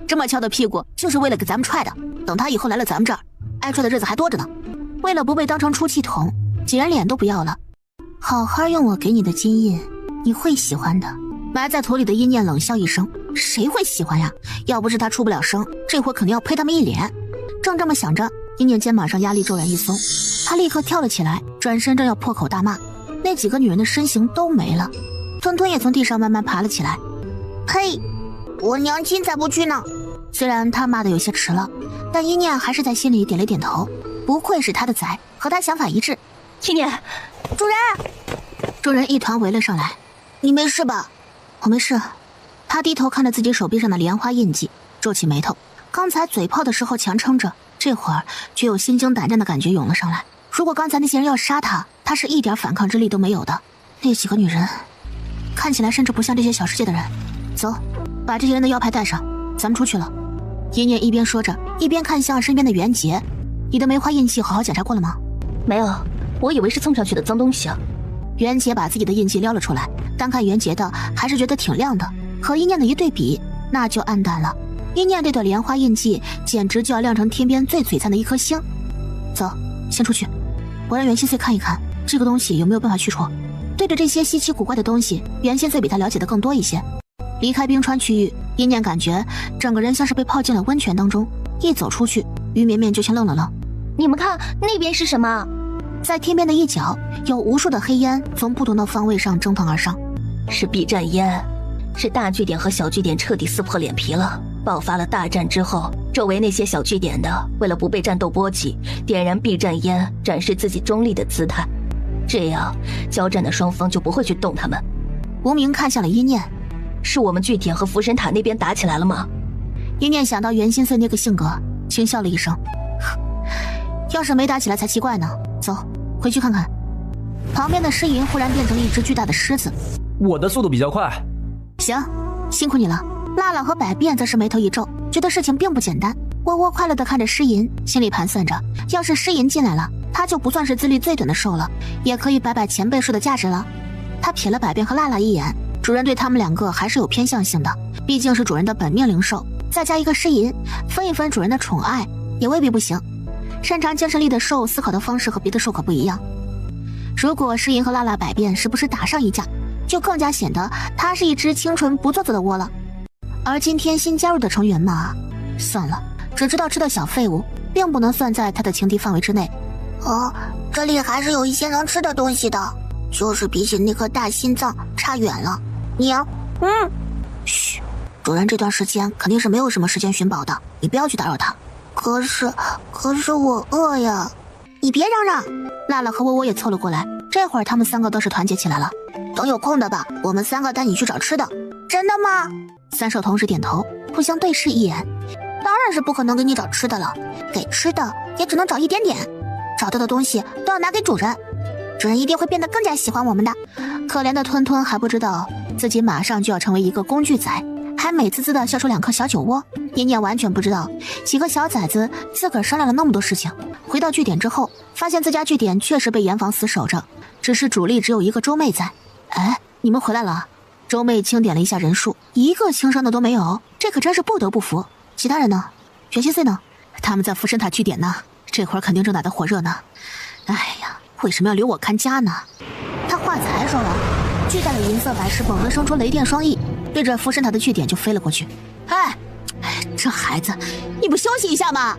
这么翘的屁股就是为了给咱们踹的，等他以后来了咱们这儿，挨踹的日子还多着呢。为了不被当成出气筒，几人脸都不要了。好好用我给你的金印，你会喜欢的。埋在土里的一念冷笑一声，谁会喜欢呀？要不是他出不了声，这会肯定要呸他们一脸。正这么想着，一念肩膀上压力骤然一松，他立刻跳了起来，转身正要破口大骂。那几个女人的身形都没了，吞吞也从地上慢慢爬了起来。呸！我娘亲才不去呢。虽然他骂得有些迟了，但一念还是在心里点了点头。不愧是他的崽，和他想法一致。一念，主人！众人一团围了上来。你没事吧？我没事。他低头看着自己手臂上的莲花印记，皱起眉头。刚才嘴炮的时候强撑着，这会儿却有心惊胆战的感觉涌了上来。如果刚才那些人要杀他，他是一点反抗之力都没有的。那几个女人看起来甚至不像这些小世界的人。走，把这些人的腰牌带上，咱们出去了。一念一边说着，一边看向身边的袁杰。你的梅花印记好好检查过了吗？没有，我以为是蹭上去的脏东西啊。袁杰把自己的印记撩了出来，单看袁杰的还是觉得挺亮的，和一念的一对比，那就暗淡了。一念这朵莲花印记简直就要亮成天边最璀璨的一颗星。走，先出去，我让袁心碎看一看这个东西有没有办法去除。对着这些稀奇古怪的东西，袁心碎比他了解的更多一些。离开冰川区域，一念感觉整个人像是被泡进了温泉当中，一走出去，于绵绵就先愣了愣。你们看那边是什么？在天边的一角，有无数的黑烟从不同的方位上蒸腾而上。是 B 站烟，是大据点和小据点彻底撕破脸皮了。爆发了大战之后，周围那些小据点的为了不被战斗波及，点燃 B 站烟，展示自己中立的姿态，这样交战的双方就不会去动他们。无名看向了一念，是我们据点和福神塔那边打起来了吗？一念想到袁心碎那个性格，轻笑了一声。要是没打起来才奇怪呢。走，回去看看。旁边的诗吟忽然变成一只巨大的狮子。我的速度比较快。行，辛苦你了。辣辣和百变则是眉头一皱，觉得事情并不简单。窝窝快乐地看着诗吟，心里盘算着，要是诗吟进来了，他就不算是资历最短的兽了，也可以摆摆前辈兽的价值了。他瞥了百变和辣辣一眼，主人对他们两个还是有偏向性的，毕竟是主人的本命灵兽，再加一个诗吟，分一分主人的宠爱也未必不行。擅长精神力的兽思考的方式和别的兽可不一样。如果诗吟和辣辣百变时不时打上一架，就更加显得它是一只清纯不做作的窝了。而今天新加入的成员嘛，算了，只知道吃的小废物，并不能算在他的情敌范围之内。哦，这里还是有一些能吃的东西的，就是比起那颗大心脏差远了。娘，嘘，主人这段时间肯定是没有什么时间寻宝的，你不要去打扰他。可是我饿呀！你别嚷嚷。辣辣和窝窝也凑了过来，这会儿他们三个倒是团结起来了。等有空的吧，我们三个带你去找吃的。真的吗？三兽同时点头，互相对视一眼。当然是不可能给你找吃的了，给吃的也只能找一点点，找到的东西都要拿给主人，主人一定会变得更加喜欢我们的。可怜的吞吞还不知道，自己马上就要成为一个工具仔，还美滋滋的笑出2颗小酒窝。燕燕完全不知道几个小崽子自个儿商量了那么多事情。回到据点之后，发现自家据点确实被严防死守着，只是主力只有一个周妹在。哎，你们回来了？周妹清点了一下人数，一个轻伤的都没有，这可真是不得不服。其他人呢？袁心碎呢？他们在福神塔据点呢，这会儿肯定正打得火热呢。哎呀，为什么要留我看家呢？他话才说完，巨大的银色摆饰猛地生出雷电双翼，对着福神塔的据点就飞了过去。哎，这孩子，你不休息一下吗？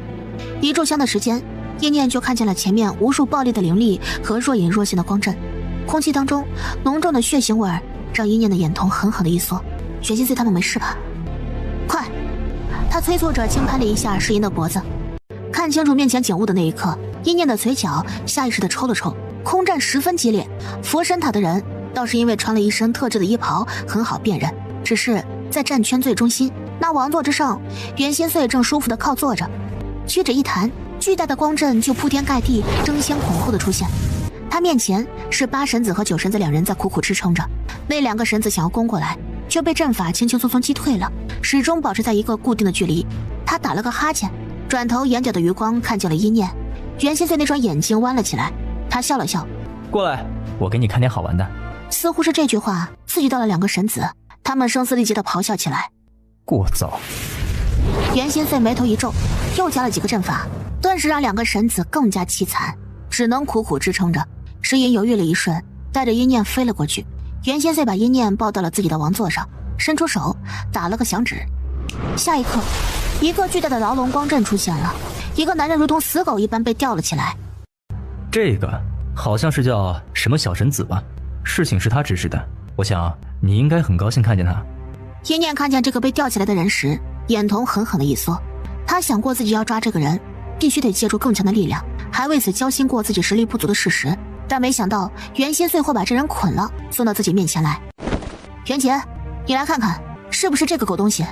一炷香的时间，叶念就看见了前面无数暴力的灵力和若隐若现的光阵，空气当中浓重的血腥味儿让一念的眼瞳狠狠的一缩。玄心碎他们没事吧？快！他催促着轻拍了一下石银的脖子。看清楚面前景物的那一刻，一念的嘴角下意识的抽了抽。空战十分激烈，佛神塔的人倒是因为穿了一身特制的衣袍很好辨认，只是在战圈最中心那王座之上，袁心碎正舒服的靠坐着，屈指一弹，巨大的光阵就铺天盖地争先恐后的出现。他面前是八神子和九神子两人在苦苦支撑着，那2个神子想要攻过来，却被阵法轻轻松松击退了，始终保持在一个固定的距离。他打了个哈欠，转头眼角的余光看见了一念，袁心碎那双眼睛弯了起来，他笑了笑，过来，我给你看点好玩的。似乎是这句话刺激到了2个神子，他们声嘶力竭地咆哮起来。过早。袁心碎眉头一皱，又加了几个阵法，顿时让2个神子更加凄惨，只能苦苦支撑着。石银犹豫了一瞬，带着一念飞了过去。袁心碎把一念抱到了自己的王座上，伸出手打了个响指。下一刻，一个巨大的牢笼光阵出现了，一个男人如同死狗一般被吊了起来。这个好像是叫什么小神子吧？事情是他指示的，我想你应该很高兴看见他。一念看见这个被吊起来的人时，眼瞳狠狠的一缩。他想过自己要抓这个人，必须得借助更强的力量，还为此交心过自己实力不足的事实。但没想到袁心碎会把这人捆了，送到自己面前来。袁杰，你来看看，是不是这个狗东西？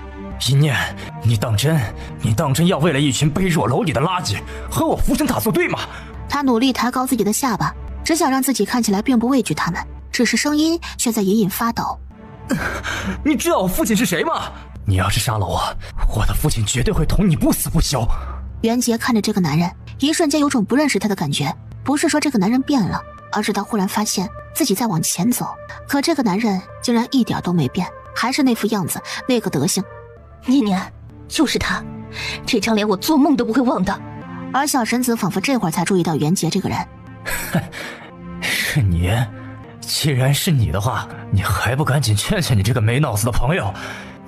一念，你当真要为了一群卑弱蝼蚁的垃圾和我福神塔作对吗？他努力抬高自己的下巴，只想让自己看起来并不畏惧他们，只是声音却在隐隐发抖。你知道我父亲是谁吗？你要是杀了我，我的父亲绝对会同你不死不休。袁杰看着这个男人，一瞬间有种不认识他的感觉。不是说这个男人变了，而是他忽然发现自己在往前走，可这个男人竟然一点都没变，还是那副样子，那个德行。念念，就是他，这张脸我做梦都不会忘的。而小神子仿佛这会儿才注意到袁杰这个人。是你？既然是你的话，你还不赶紧劝劝你这个没脑子的朋友？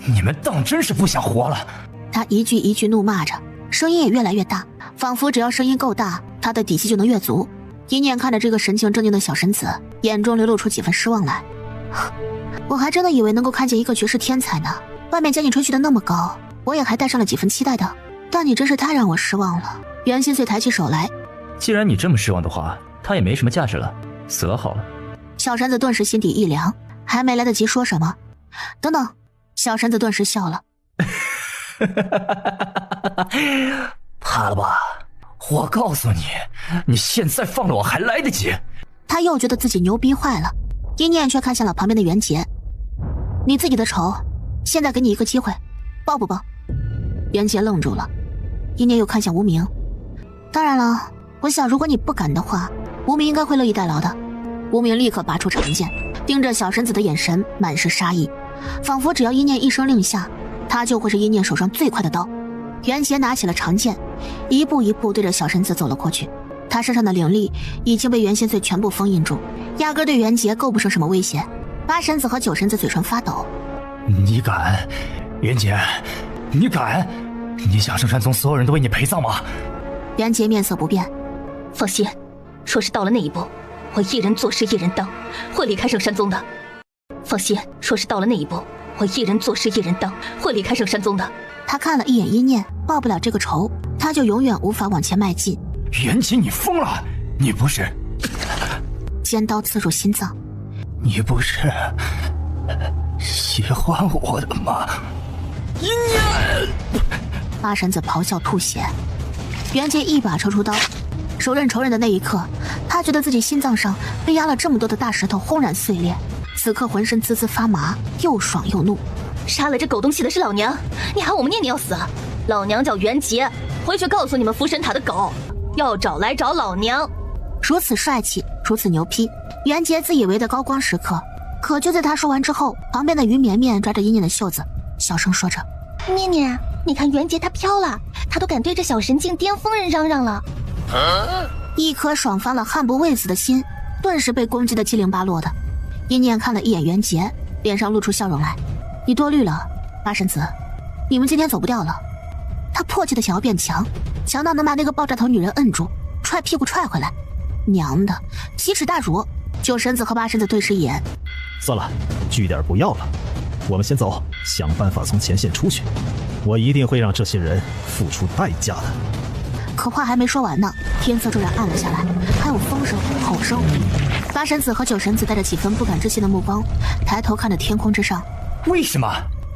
你们当真是不想活了？他一句一句怒骂着，声音也越来越大，仿佛只要声音够大，他的底气就能越足。一念看着这个神情正经的小神子，眼中流露出几分失望来。我还真的以为能够看见一个绝世天才呢，外面将你吹嘘的那么高，我也还带上了几分期待的，但你真是太让我失望了。袁心碎抬起手来，既然你这么失望的话，他也没什么价值了，死了好了。小神子顿时心底一凉，还没来得及说什么，等等，小神子顿时笑了。怕了吧？我告诉你，你现在放了我还来得及。他又觉得自己牛逼坏了，一念却看向了旁边的袁杰。你自己的仇，现在给你一个机会，报不报？袁杰愣住了，一念又看向无名。当然了，我想如果你不敢的话，无名应该会乐意代劳的。无名立刻拔出长剑，盯着小神子的眼神满是杀意，仿佛只要一念一声令下，他就会是一念手上最快的刀。袁杰拿起了长剑，一步一步对着小神子走了过去。他身上的灵力已经被袁心碎全部封印住，压根对袁杰构不成什么威胁。八神子和九神子嘴唇发抖。你敢？袁杰，你敢？你想圣山宗所有人都为你陪葬吗？袁杰面色不变。放心，若是到了那一步，我一人做事一人当，会离开圣山宗的。放心，若是到了那一步，我一人做事一人当，会离开圣山宗的。他看了一眼一念，报不了这个仇，他就永远无法往前迈进。袁杰，你疯了！你不是……尖刀刺入心脏。你不是喜欢我的吗？一念！八神子咆哮吐血。袁杰一把抽出刀，手刃仇人的那一刻，他觉得自己心脏上被压了这么多的大石头轰然碎裂，此刻浑身滋滋发麻，又爽又怒。杀了这狗东西的是老娘，你喊我们念念要死？老娘叫袁杰，回去告诉你们福神塔的狗，要找来找老娘。如此帅气，如此牛批，袁杰自以为的高光时刻。可就在他说完之后，旁边的于绵绵抓着燕燕的袖子，小声说着：“念念，你看袁杰他飘了，他都敢对着小神境巅峰人嚷嚷了。”一颗爽翻了悍不畏死的心，顿时被攻击得七零八落的。燕燕看了一眼袁杰，脸上露出笑容来：“你多虑了，八神子，你们今天走不掉了。”他迫切的想要变强，强到能把那个爆炸头女人摁住，踹屁股踹回来。娘的，奇耻大辱！九神子和八神子对视一眼，算了，据点不要了，我们先走，想办法从前线出去。我一定会让这些人付出代价的。可话还没说完呢，天色骤然暗了下来，还有风声、吼声。八神子和九神子带着几分不敢置信的目光，抬头看着天空之上。为什么？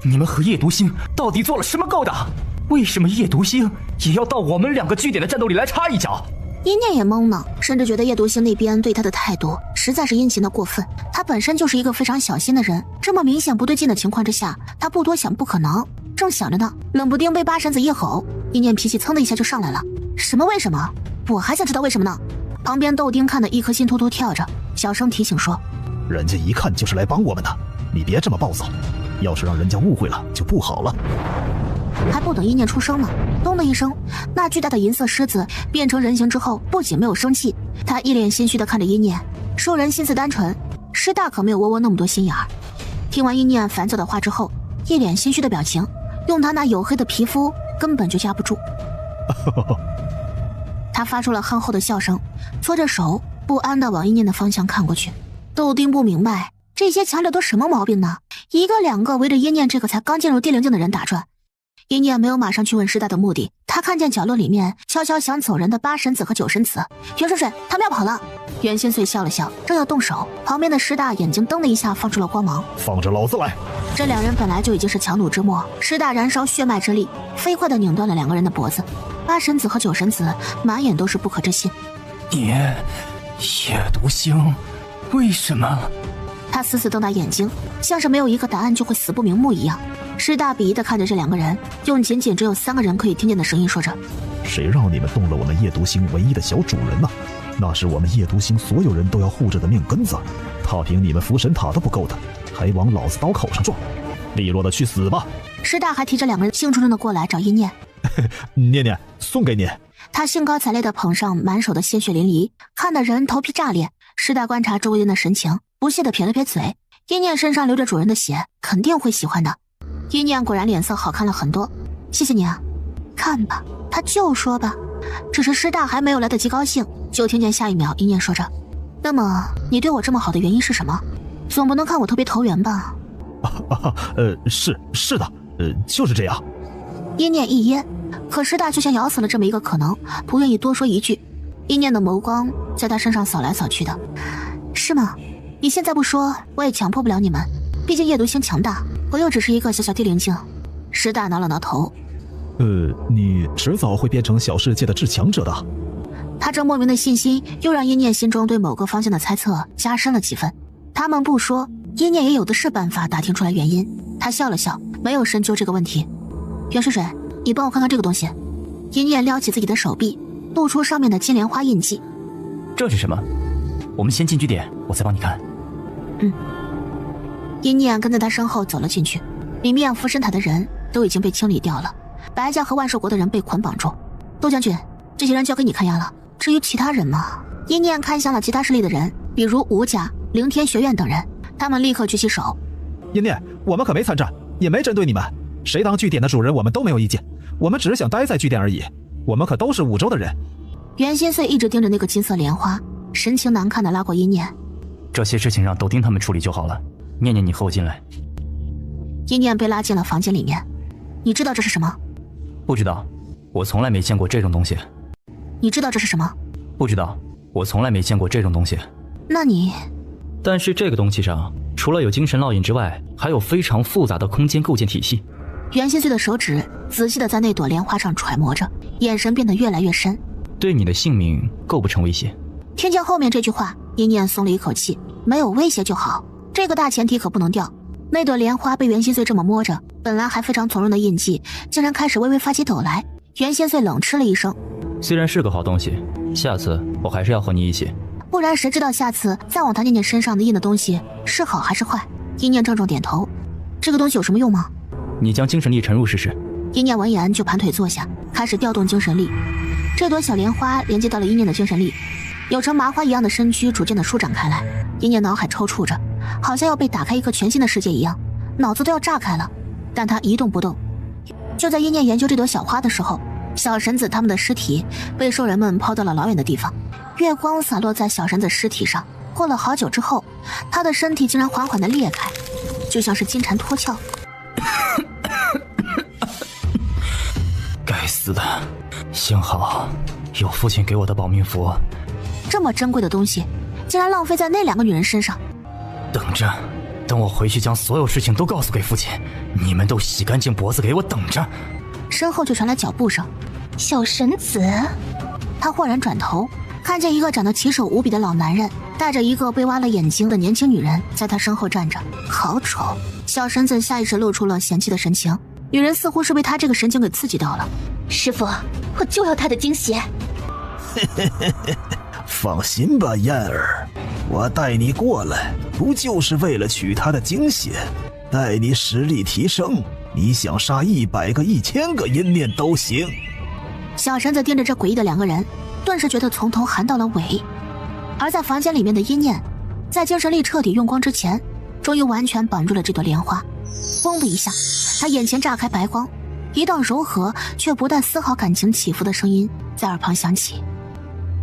你们和夜读星到底做了什么勾当？为什么夜读星也要到我们2个据点的战斗里来插一脚？一念也懵呢，甚至觉得夜读星那边对他的态度实在是阴晴的过分。他本身就是一个非常小心的人，这么明显不对劲的情况之下，他不多想不可能。正想着呢，冷不丁被八神子一吼，一念脾气噌的一下就上来了。什么为什么？我还想知道为什么呢。旁边豆丁看得一颗心突突跳着，小声提醒说：“人家一看就是来帮我们的，你别这么暴躁，要是让人家误会了就不好了。”还不等一念出声呢，咚的一声，那巨大的银色狮子变成人形之后，不仅没有生气，他一脸心虚地看着一念。兽人心思单纯，师大可没有窝窝那么多心眼儿。听完一念烦躁的话之后，一脸心虚的表情，用他那黝黑的皮肤根本就压不住。他发出了憨厚的笑声，搓着手不安地往一念的方向看过去。豆丁不明白这些强者都什么毛病呢？一个两个围着一念这个才刚进入地灵境的人打转。一念没有马上去问师大的目的，他看见角落里面悄悄想走人的八神子和九神子。袁水水，他们要跑了。袁心碎笑了笑，正要动手，旁边的师大眼睛噔的一下放出了光芒，放着老子来！这2人本来就已经是强弩之末，师大燃烧血脉之力，飞快地拧断了2个人的脖子。八神子和九神子满眼都是不可置信。你，夜读星，为什么？他死死瞪大眼睛，像是没有一个答案就会死不瞑目一样。师大鄙夷地看着这2个人，用仅仅只有3个人可以听见的声音说着：“谁让你们动了我们夜读星唯一的小主人呢？那是我们夜读星所有人都要护着的命根子，踏平你们福神塔都不够的，还往老子刀口上撞，利落的去死吧！”师大还提着2个人兴冲冲地过来找一念。念念，送给你。他兴高采烈地捧上，满手的鲜血淋漓，看得人头皮炸裂。师大观察周围人的神情，不屑地撇了撇嘴。一念身上流着主人的血，肯定会喜欢的。一念果然脸色好看了很多。谢谢你啊。看吧，他就说吧。只是师大还没有来得及高兴，就听见下一秒一念说着：“那么你对我这么好的原因是什么？总不能看我特别投缘吧？”是的，就是这样。一念一噎，可师大就像咬死了这么一个可能，不愿意多说一句。一念的眸光在他身上扫来扫去的。是吗？你现在不说，我也强迫不了你们。毕竟夜读星强大，我又只是一个小小地灵境。师大挠了挠头。你迟早会变成小世界的至强者的。他这莫名的信心，又让一念心中对某个方向的猜测加深了几分。他们不说，一念也有的是办法打听出来原因。他笑了笑，没有深究这个问题。袁水水，你帮我看看这个东西。一念撩起自己的手臂，露出上面的金莲花印记。这是什么？我们先进据点，我再帮你看。一念跟在他身后走了进去，里面福神塔的人都已经被清理掉了，白家和万寿国的人被捆绑住。窦将军，这些人交给你看押了。至于其他人嘛，一念看向了其他势力的人，比如吴家、凌天学院等人，他们立刻举起手。一念，我们可没参战，也没针对你们，谁当据点的主人我们都没有意见，我们只是想待在据点而已，我们可都是5州的人。袁心碎一直盯着那个金色莲花，神情难看的拉过一念。这些事情让豆丁他们处理就好了，念念你和我进来。一念被拉进了房间里面。你知道这是什么？不知道，我从来没见过这种东西。你知道这是什么？不知道，我从来没见过这种东西。那你……但是这个东西上除了有精神烙印之外，还有非常复杂的空间构建体系。袁心碎的手指仔细地在那朵莲花上揣摩着，眼神变得越来越深。对你的性命构不成威胁。听见后面这句话，一念松了一口气，没有威胁就好。这个大前提可不能掉。那朵莲花被袁心碎这么摸着，本来还非常从容的印记，竟然开始微微发起抖来。袁心碎冷嗤了一声，虽然是个好东西，下次我还是要和你一起。不然谁知道下次再往他念念身上的印的东西是好还是坏。一念郑重点头，这个东西有什么用吗？你将精神力沉入试试。一念闻言就盘腿坐下，开始调动精神力。这朵小莲花连接到了一念的精神力，有成麻花一样的身躯逐渐的舒展开来。一念脑海抽搐着，好像要被打开一个全新的世界一样，脑子都要炸开了，但他一动不动。就在一念研究这朵小花的时候，小神子他们的尸体被兽人们抛到了老远的地方，月光洒落在小神子尸体上。过了好久之后，他的身体竟然缓缓地裂开，就像是金蝉脱壳。该死的，幸好有父亲给我的保命符。这么珍贵的东西竟然浪费在那2个女人身上。等着，等我回去将所有事情都告诉给父亲，你们都洗干净脖子给我等着。身后就传来脚步声。小神子，他豁然转头，看见一个长得奇丑无比的老男人带着一个被挖了眼睛的年轻女人在他身后站着，好丑。小神子下意识露出了嫌弃的神情，女人似乎是被他这个神情给刺激到了。师父，我就要他的精血。放心吧，燕儿，我带你过来不就是为了取他的精血，待你实力提升，你想杀100个1000个阴念都行。小神子盯着这诡异的2个人，顿时觉得从头寒到了尾。而在房间里面的阴念，在精神力彻底用光之前，终于完全绑住了这朵莲花。嗡的一下，他眼前炸开白光，一道柔和却不带丝毫感情起伏的声音在耳旁响起：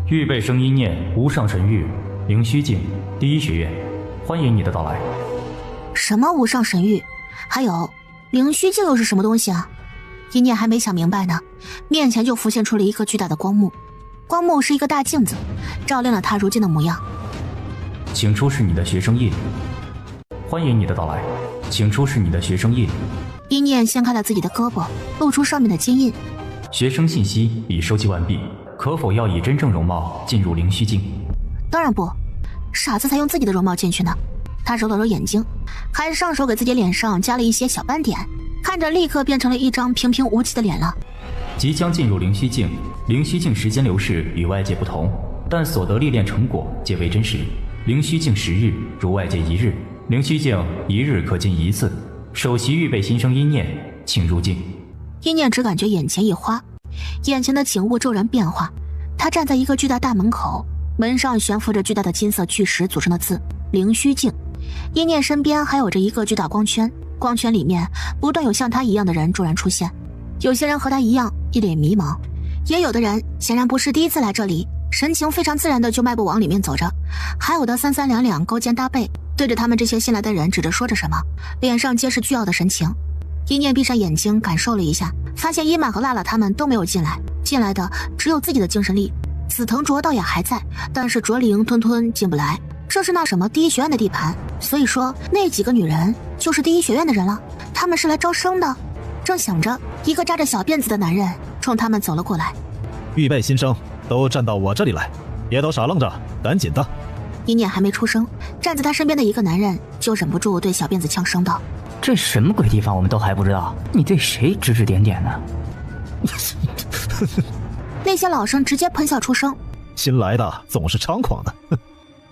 预备声音念无上神域灵虚境第1学院，欢迎你的到来。什么无上神域？还有灵虚境又是什么东西啊？一念还没想明白呢，面前就浮现出了一个巨大的光幕。光幕是一个大镜子，照亮了他如今的模样。请出示你的学生印。欢迎你的到来，请出示你的学生印。一念掀开了自己的胳膊，露出上面的金印。学生信息已收集完毕，可否要以真正容貌进入灵虚境？当然不，傻子才用自己的容貌进去呢。他揉了揉眼睛，还上手给自己脸上加了一些小斑点，看着立刻变成了一张平平无奇的脸了。即将进入灵虚境，灵虚境时间流逝与外界不同，但所得历练成果皆为真实。灵虚境10日如外界1日，灵虚境1日可进1次。首席预备新生阴念，请入境。阴念只感觉眼前一花，眼前的景物骤然变化。他站在一个巨大大门口，门上悬浮着巨大的金色巨石组成的字灵虚境。阴念身边还有着一个巨大光圈，光圈里面不断有像他一样的人骤然出现。有些人和他一样一脸迷茫，也有的人显然不是第一次来这里，神情非常自然的就迈步往里面走着，还有的三三两两勾肩搭背，对着他们这些新来的人指着说着什么，脸上皆是倨傲的神情。一念闭上眼睛感受了一下，发现伊满和辣辣他们都没有进来，进来的只有自己的精神力。紫藤卓倒也还在，但是卓灵吞吞进不来，这是那什么第1学院的地盘，所以说那几个女人就是第1学院的人了，他们是来招生的。正想着，一个扎着小辫子的男人冲他们走了过来。预备新生都站到我这里来，别都傻愣着，赶紧的。一念还没出声，站在他身边的一个男人就忍不住对小辫子呛声道：这什么鬼地方我们都还不知道，你对谁指指点点呢？那些老生直接喷笑出声：新来的总是猖狂的。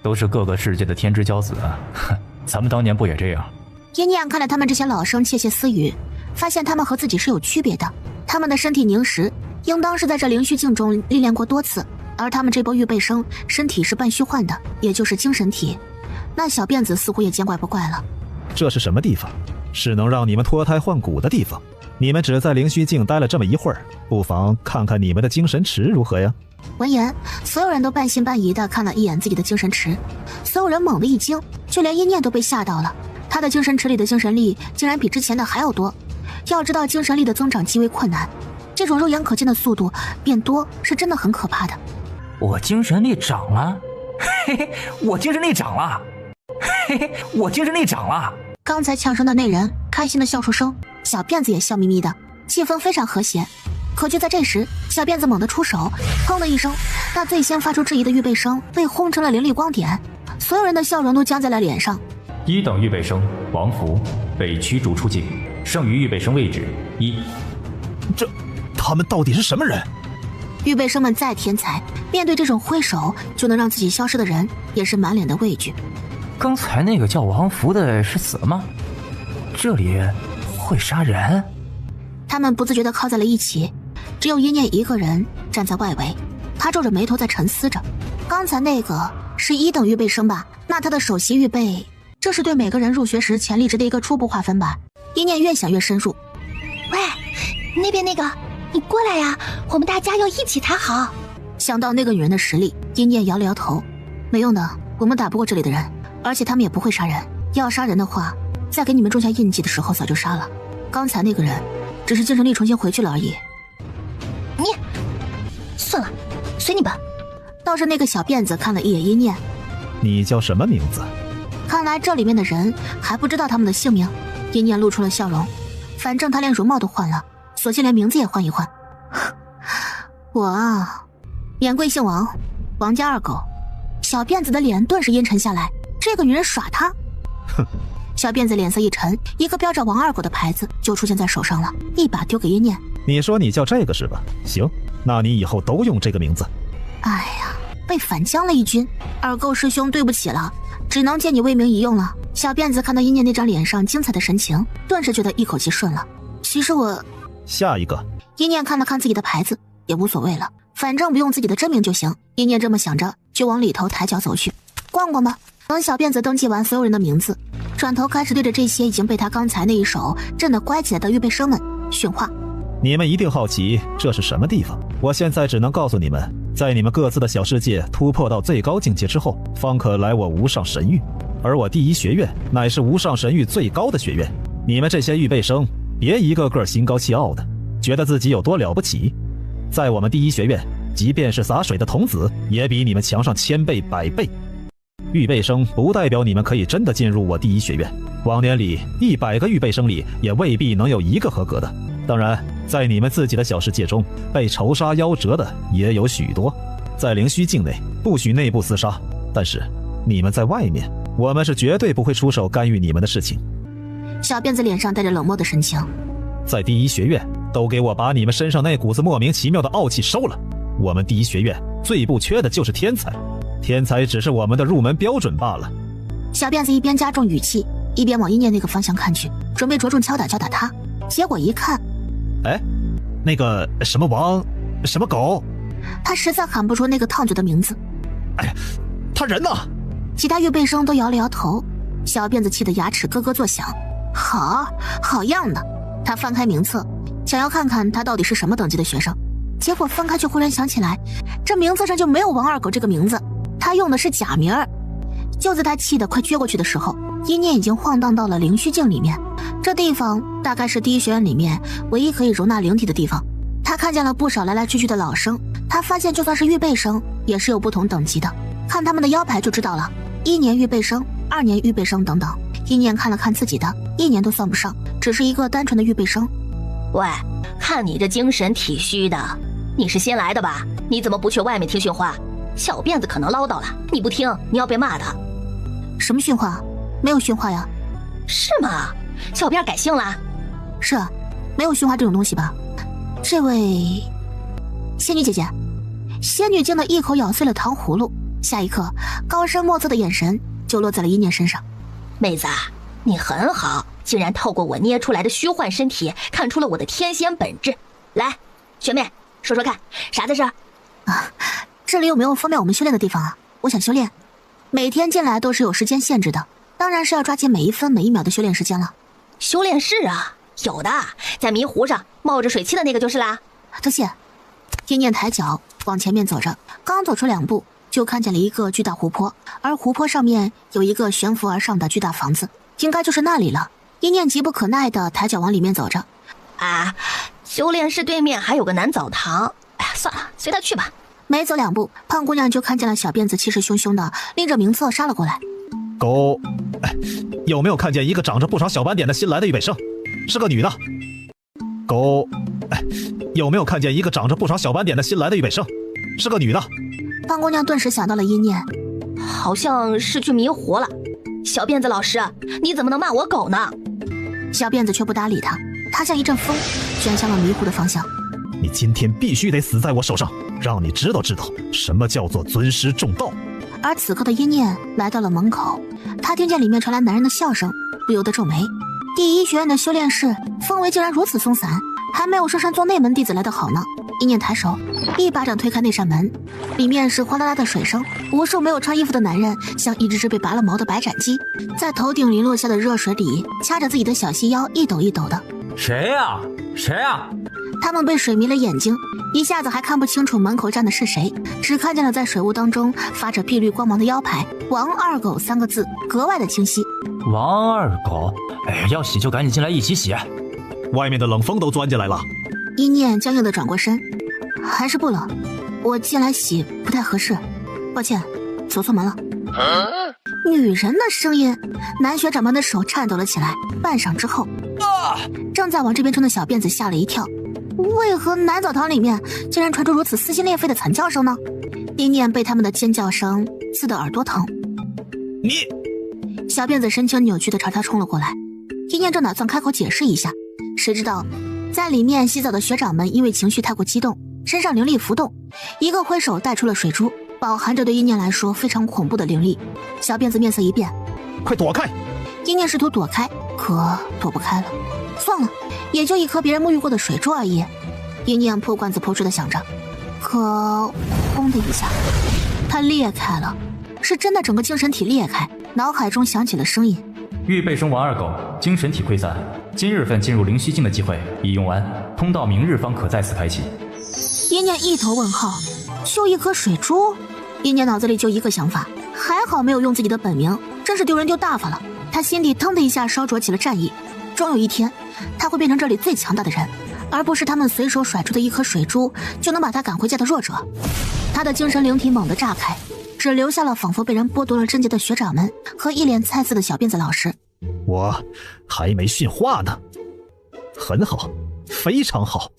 都是各个世界的天之骄子啊，咱们当年不也这样？一念看着他们这些老生窃窃私语，发现他们和自己是有区别的。他们的身体凝实，应当是在这灵虚境中历练过多次，而他们这波预备生身体是半虚幻的，也就是精神体。那小辫子似乎也见怪不怪了。这是什么地方？是能让你们脱胎换骨的地方。你们只在灵虚境待了这么一会儿，不妨看看你们的精神池如何呀？闻言，所有人都半信半疑地看了一眼自己的精神池，所有人猛地一惊，就连一念都被吓到了。他的精神池里的精神力竟然比之前的还要多。要知道精神力的增长极为困难，这种肉眼可见的速度变多是真的很可怕的。我精神力涨了，嘿嘿，我精神力涨了，嘿嘿，我精神力涨了。刚才呛声的那人开心的笑出声，小辫子也笑眯眯的，气氛非常和谐。可就在这时，小辫子猛地出手，砰的一声，那最先发出质疑的预备生被轰成了凌厉光点，所有人的笑容都僵在了脸上。1等预备生王福被驱逐出境，剩余预备生位置1。他们到底是什么人？预备生们再天才，面对这种挥手就能让自己消失的人，也是满脸的畏惧。刚才那个叫王福的是死了吗？这里会杀人？他们不自觉地靠在了一起，只有一念一个人站在外围，他皱着眉头在沉思着。刚才那个是1等预备生吧？那他的首席预备，这是对每个人入学时潜力值的一个初步划分吧？一念越想越深入。喂，那边那个，你过来呀，我们大家要一起谈好。想到那个女人的实力，一念摇了摇头，没用的，我们打不过这里的人，而且他们也不会杀人。要杀人的话，在给你们种下印记的时候早就杀了。刚才那个人只是精神力重新回去了而已。你算了，随你吧。倒是那个小辫子看了一眼一念，你叫什么名字？看来这里面的人还不知道他们的姓名。一念露出了笑容，反正他连容貌都换了，索性连名字也换一换。我啊，免贵姓王，王家二狗。小辫子的脸顿时阴沉下来，这个女人耍他。哼！小辫子脸色一沉，一个标着王二狗的牌子就出现在手上了，一把丢给一念。你说你叫这个是吧？行，那你以后都用这个名字。哎呀，被反将了一军，二狗师兄对不起了，只能借你威名一用了。小辫子看到一念那张脸上精彩的神情，顿时觉得一口气顺了。其实我……下一个。一念看了看自己的牌子，也无所谓了，反正不用自己的真名就行。一念这么想着，就往里头抬脚走去，逛逛吧。等小辫子登记完所有人的名字，转头开始对着这些已经被他刚才那一手震得乖起来的预备生们训话。你们一定好奇这是什么地方，我现在只能告诉你们，在你们各自的小世界突破到最高境界之后，方可来我无上神域，而我第一学院乃是无上神域最高的学院。你们这些预备生，别一个个心高气傲的，觉得自己有多了不起。在我们第一学院，即便是洒水的童子，也比你们强上1000倍100倍。预备生不代表你们可以真的进入我第一学院，往年里100个预备生里也未必能有1个合格的。当然，在你们自己的小世界中，被仇杀夭折的也有许多。在灵虚境内不许内部厮杀，但是你们在外面，我们是绝对不会出手干预你们的事情。小辫子脸上带着冷漠的神情。在第一学院，都给我把你们身上那股子莫名其妙的傲气收了。我们第一学院最不缺的就是天才，天才只是我们的入门标准罢了。小辫子一边加重语气，一边往一念那个方向看去，准备着重敲打他。结果一看，哎，那个什么王什么狗，他实在喊不出那个烫嘴的名字。哎呀，他人呢？其他预备生都摇了摇头。小辫子气得牙齿咯咯作响。好样的！他翻开名册，想要看看他到底是什么等级的学生，结果翻开却忽然想起来，这名册上就没有王二狗这个名字，他用的是假名儿。就在他气得快撅过去的时候，一念已经晃荡到了灵虚境里面。这地方大概是第一学院里面唯一可以容纳灵体的地方。他看见了不少来来去去的老生，他发现就算是预备生也是有不同等级的，看他们的腰牌就知道了，1年预备生、2年预备生等等。一念看了看自己的，1年都算不上，只是一个单纯的预备生。喂，看你这精神体虚的，你是新来的吧？你怎么不去外面听训话？小辫子可能唠叨了，你不听，你要被骂的。什么训话？没有训话呀。是吗？小辫改姓了？是啊，没有训话这种东西吧？这位仙女姐姐，仙女惊得一口咬碎了糖葫芦，下一刻高深莫测的眼神就落在了一念身上。妹子，你很好，竟然透过我捏出来的虚幻身体看出了我的天仙本质。来，学妹说说看，啥的事啊？这里有没有方便我们修炼的地方啊？我想修炼，每天进来都是有时间限制的，当然是要抓紧每一分每一秒的修炼时间了。修炼室啊，有的，在迷湖上冒着水汽的那个就是啦。多谢。一念抬脚往前面走着，刚走出2步，就看见了一个巨大湖泊，而湖泊上面有一个悬浮而上的巨大房子，应该就是那里了。一念急不可耐地抬脚往里面走着。啊，修炼室对面还有个男澡堂，哎呀，算了，随他去吧。没走2步，胖姑娘就看见了小辫子气势汹汹的拎着名册杀了过来。狗，哎，有没有看见一个长着不少小斑点的新来的预备生？是个女的。狗，哎，有没有看见一个长着不少小斑点的新来的预备生？是个女的。胖姑娘顿时想到了一念，好像是去迷湖了。小辫子老师，你怎么能骂我狗呢？小辫子却不搭理他，他像一阵风，卷向了迷糊的方向。你今天必须得死在我手上，让你知道什么叫做尊师重道。而此刻的一念来到了门口，他听见里面传来男人的笑声，不由得皱眉。第一学院的修炼室氛围竟然如此松散，还没有圣山宗内门弟子来得好呢。一念抬手，一巴掌推开那扇门，里面是哗啦啦的水声，无数没有穿衣服的男人像一只只被拔了毛的白斩鸡，在头顶淋落下的热水里掐着自己的小细腰，一抖一抖的。谁呀？谁呀？他们被水迷了眼睛，一下子还看不清楚门口站的是谁，只看见了在水雾当中发着碧绿光芒的腰牌“王二狗”3个字格外的清晰。王二狗，哎，要洗就赶紧进来一起洗，外面的冷风都钻进来了。一念僵硬地转过身，还是不冷，我进来洗不太合适，抱歉，走错门了。女人的声音，男学长们的手颤抖了起来，半晌之后，正在往这边冲的小辫子吓了一跳，为何男澡堂里面竟然传出如此撕心裂肺的惨叫声呢？一念被他们的尖叫声刺得耳朵疼。小辫子神情扭曲地朝他冲了过来，一念正打算开口解释一下，谁知道在里面洗澡的学长们因为情绪太过激动，身上灵力浮动，一个挥手带出了水珠，饱含着对一念来说非常恐怖的灵力。小辫子面色一变，快躲开！一念试图躲开，可躲不开了。算了，也就一颗别人沐浴过的水珠而已。一念破罐子破摔的想着，可轰的一下，他裂开了，是真的整个精神体裂开，脑海中响起了声音：预备生王二狗，精神体溃散，今日份进入灵虚境的机会已用完，通道明日方可再次开启。一念一头问号，就一颗水珠？一念脑子里就一个想法，还好没有用自己的本名，真是丢人丢大发了。他心底腾的一下烧灼起了战意，终有一天他会变成这里最强大的人，而不是他们随手甩出的一颗水珠就能把他赶回家的弱者。他的精神灵体猛地炸开，只留下了仿佛被人剥夺了贞洁的学长们和一脸菜色的小辫子老师。我还没训话呢。很好，非常好，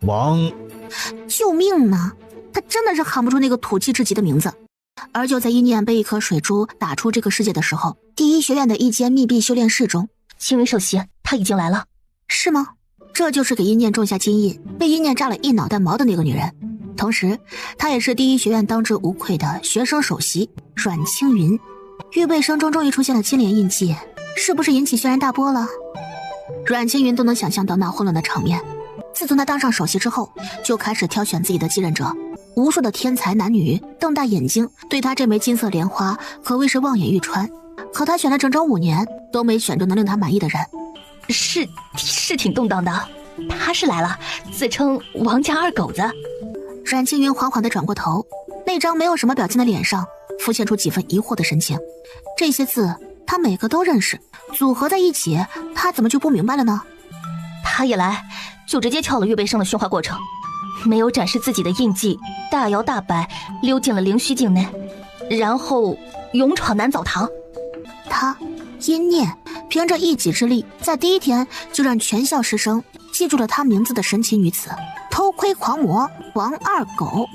王……救命啊！他真的是喊不出那个土气至极的名字。而就在一念被一颗水珠打出这个世界的时候，第一学院的一间密闭修炼室中，青云首席他已经来了。是吗？这就是给一念种下金印，被一念炸了一脑袋毛的那个女人，同时她也是第一学院当之无愧的学生首席阮青云。预备生中终于出现了金莲印记，是不是引起轩然大波了？阮青云都能想象到那混乱的场面。自从他当上首席之后，就开始挑选自己的继任者，无数的天才男女瞪大眼睛对他这枚金色莲花可谓是望眼欲穿，可他选了整整5年都没选中能令他满意的人。是挺动荡的，他是来了，自称王家二狗子。阮青云缓缓地转过头，那张没有什么表情的脸上浮现出几分疑惑的神情。这些字他每个都认识，组合在一起，他怎么就不明白了呢？他一来就直接撬了预备生的驯化过程，没有展示自己的印记，大摇大摆溜进了灵虚境内，然后勇闯南澡堂。他阴念凭着一己之力，在第一天就让全校师生记住了他名字的神奇女子，偷窥狂魔王二狗。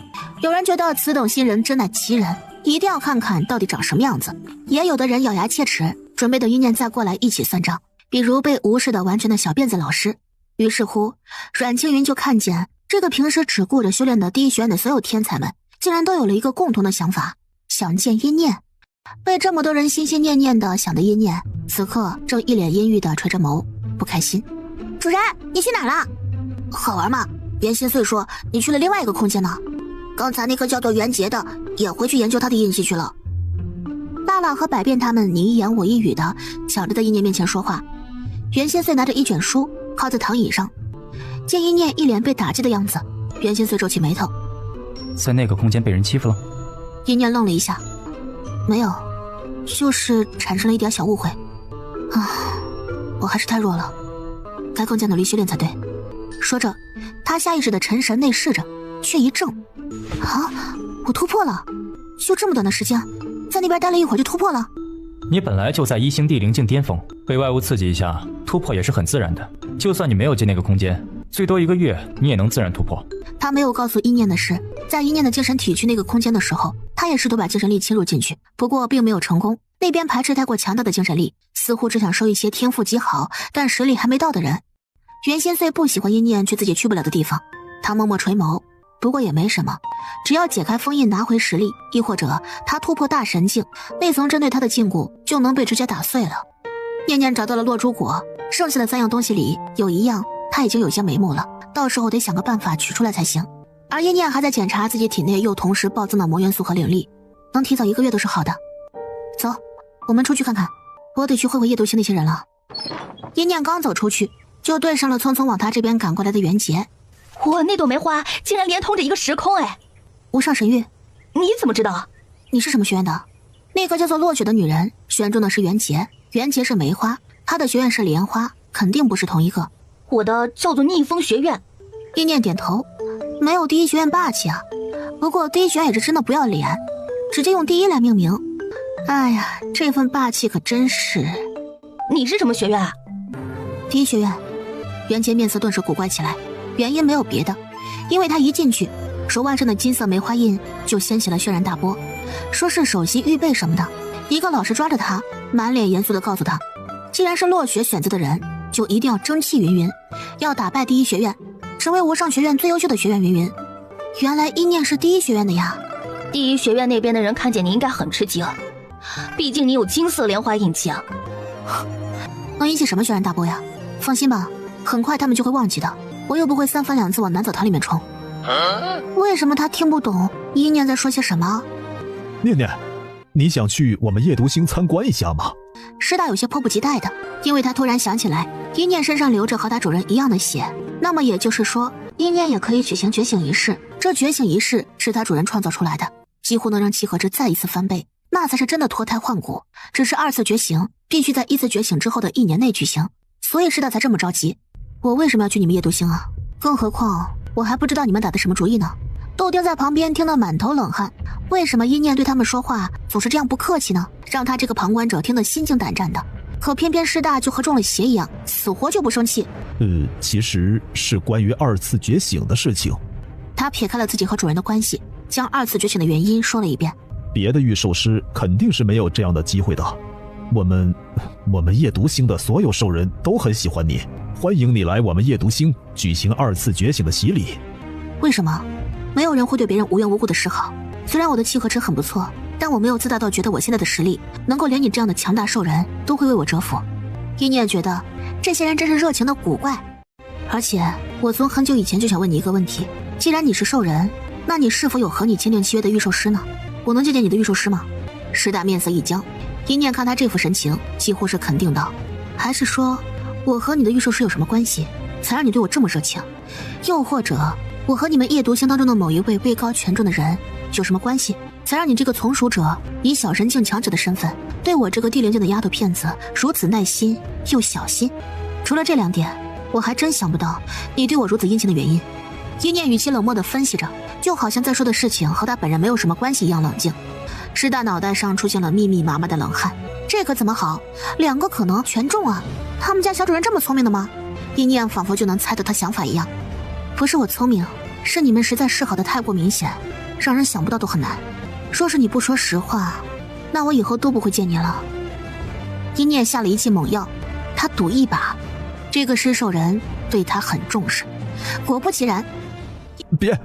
有人觉得此等新人真乃奇人，一定要看看到底长什么样子，也有的人咬牙切齿，准备等阴念再过来一起算账，比如被无视的完全的小辫子老师。于是乎，阮青云就看见这个平时只顾着修炼的第一学院的所有天才们，竟然都有了一个共同的想法，想见阴念。被这么多人心心念念的想的阴念，此刻正一脸阴郁的垂着眸，不开心。主人，你去哪儿了？好玩吗？袁心碎说你去了另外一个空间呢。刚才那个叫做袁杰的也回去研究他的印记去了。大佬和百变他们你一言我一语的抢着在阴念面前说话。袁心碎拿着一卷书靠在躺椅上，见阴念一脸被打击的样子，袁心碎皱起眉头。在那个空间被人欺负了？阴念愣了一下，没有，就是产生了一点小误会。我还是太弱了，该更加努力修炼才对。说着，他下意识的沉神内视着，却一怔。我突破了，就这么短的时间，在那边待了一会儿就突破了。你本来就在一星地灵境巅峰，被外物刺激一下，突破也是很自然的。就算你没有进那个空间，最多1个月你也能自然突破。他没有告诉一念的是，在一念的精神体去那个空间的时候，他也试图把精神力侵入进去，不过并没有成功。那边排斥太过强大的精神力，似乎只想收一些天赋极好但实力还没到的人。袁心碎不喜欢阴念去自己去不了的地方，他默默垂眸，不过也没什么，只要解开封印拿回实力，亦或者他突破大神境，那层针对他的禁锢就能被直接打碎了。念念找到了落珠果，剩下的3样东西里有一样他已经有些眉目了，到时候得想个办法取出来才行。而阴念还在检查自己体内又同时暴增的魔元素和灵力，能提早1个月都是好的。走，我们出去看看，我得去会夜读星那些人了。阴念刚走出去，就对上了匆匆往他这边赶过来的袁杰。我那朵梅花竟然连通着一个时空，哎！无上神域，你怎么知道？你是什么学院的？那个叫做落雪的女人选中的是袁杰，袁杰是梅花，她的学院是莲花，肯定不是同一个。我的叫做逆风学院。阴念点头，没有第一学院霸气啊。不过第一学院也是真的不要脸，直接用第一来命名。哎呀，这份霸气可真是。你是什么学院啊？第一学院。袁杰面色顿时古怪起来，原因没有别的，因为他一进去，手腕上的金色梅花印就掀起了轩然大波，说是首席预备什么的。一个老师抓着他，满脸严肃地告诉他，既然是落雪选择的人，就一定要争气云云，要打败第一学院，成为无上学院最优秀的学院云云。原来阴念是第一学院的呀。第一学院那边的人看见你应该很吃惊，毕竟你有金色莲花印记啊。能引起什么轩然大波呀？放心吧，很快他们就会忘记的，我又不会3番2次往南走堂里面冲。为什么他听不懂阴念在说些什么？念念，你想去我们夜读星参观一下吗？师大有些迫不及待的，因为他突然想起来阴念身上流着和他主人一样的血，那么也就是说阴念也可以举行觉醒仪式，这觉醒仪式是他主人创造出来的，几乎能让契合值再一次翻倍，那才是真的脱胎换骨。只是2次觉醒必须在1次觉醒之后的1年内举行，所以师大才这么着急。我为什么要去你们夜读星啊？更何况我还不知道你们打的什么主意呢。豆丁在旁边听得满头冷汗，为什么阴念对他们说话总是这样不客气呢？让他这个旁观者听得心惊胆战的。可偏偏师大就和中了邪一样，死活就不生气。其实是关于2次觉醒的事情。他撇开了自己和主人的关系，将2次觉醒的原因说了一遍。别的御兽师肯定是没有这样的机会的。我们夜读星的所有兽人都很喜欢你，欢迎你来我们夜读星举行2次觉醒的洗礼。为什么？没有人会对别人无缘无故的示好。虽然我的契合值很不错，但我没有自大到觉得我现在的实力能够连你这样的强大兽人都会为我折服。阴念觉得这些人真是热情的古怪。而且我从很久以前就想问你一个问题，既然你是兽人，那你是否有和你签订契约的御兽师呢？我能见见你的御兽师吗？师大面色一僵，阴念看他这副神情，几乎是肯定道，还是说我和你的御兽师有什么关系，才让你对我这么热情？又或者我和你们夜读星当中的某一位位高权重的人有什么关系，才让你这个从属者以小神境强者的身份对我这个地灵境的丫头片子如此耐心又小心？除了这2点，我还真想不到你对我如此殷勤的原因。阴念语气冷漠地分析着，就好像在说的事情和他本人没有什么关系一样冷静。师大脑袋上出现了密密麻麻的冷汗，这可怎么好？2个可能全中啊！他们家小主人这么聪明的吗？阴念仿佛就能猜到他想法一样。不是我聪明，是你们实在示好的太过明显，让人想不到都很难。说是你不说实话，那我以后都不会见你了。阴念下了一剂猛药，他赌一把，这个尸兽人对他很重视。果不其然，别，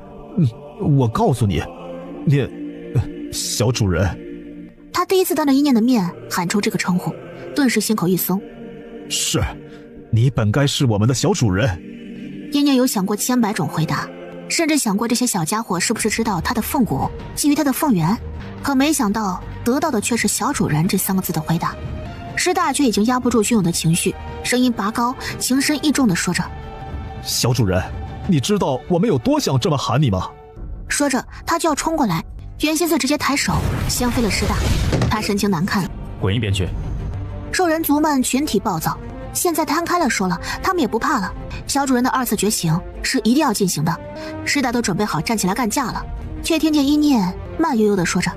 我告诉你，小主人。他第一次当着阴念的面喊出这个称呼，顿时心口一松。是，你本该是我们的小主人。阴念有想过千百种回答，甚至想过这些小家伙是不是知道他的凤骨，觊觎他的凤元，可没想到得到的却是小主人这3个字的回答。师大却已经压不住汹涌的情绪，声音拔高，情深意重地说着，小主人，你知道我们有多想这么喊你吗？说着他就要冲过来，袁心碎直接抬手掀飞了师大，他神情难看，滚一边去。兽人族们群体暴躁，现在摊开了说了，他们也不怕了。小主人的2次觉醒是一定要进行的，师大都准备好站起来干架了，却听见阴念慢悠悠地说着，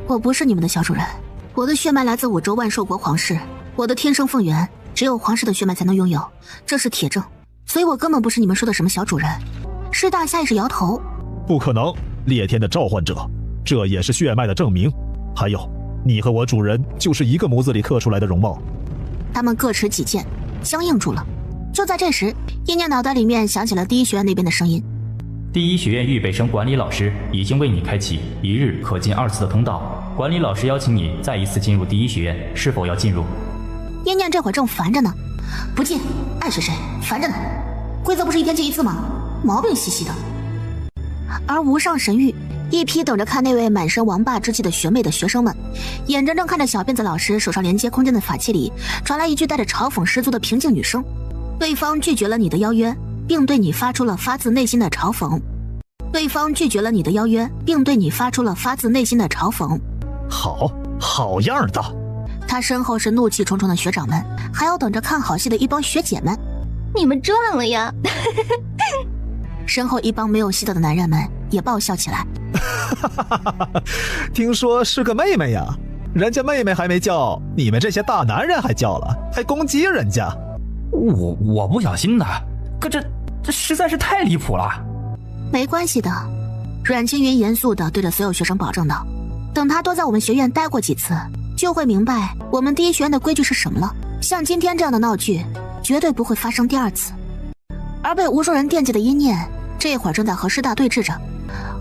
我不是你们的小主人，我的血脉来自5州万兽国皇室，我的天生凤元只有皇室的血脉才能拥有，这是铁证，所以我根本不是你们说的什么小主人。师大下意识摇头，不可能，烈天的召唤者，这也是血脉的证明。还有，你和我主人就是一个模子里刻出来的容貌。他们各持己见，相应住了。就在这时，叶念脑袋里面响起了第一学院那边的声音：第一学院预备生管理老师已经为你开启一日可进2次的通道，管理老师邀请你再一次进入第一学院，是否要进入？叶念这会儿正烦着呢，不进，爱谁谁，烦着呢。规则不是1天进1次吗？毛病兮兮的。而无上神域一批等着看那位满身王霸之气的学妹的学生们，眼睁睁看着小辫子老师手上连接空间的法器里传来一句带着嘲讽十足的平静女声：对方拒绝了你的邀约，并对你发出了发自内心的嘲讽。对方拒绝了你的邀约，并对你发出了发自内心的嘲讽。好样的！他身后是怒气冲冲的学长们，还有等着看好戏的一帮学姐们。你们赚了呀！身后一帮没有戏的男人们也爆笑起来。听说是个妹妹呀，人家妹妹还没叫，你们这些大男人还叫了，还攻击人家。我不小心的，可这实在是太离谱了。没关系的，阮青云严肃地对着所有学生保证道：等他多在我们学院待过几次，就会明白我们第一学院的规矩是什么了。像今天这样的闹剧绝对不会发生第2次。而被无数人惦记的阴念这会儿正在和师大对峙着。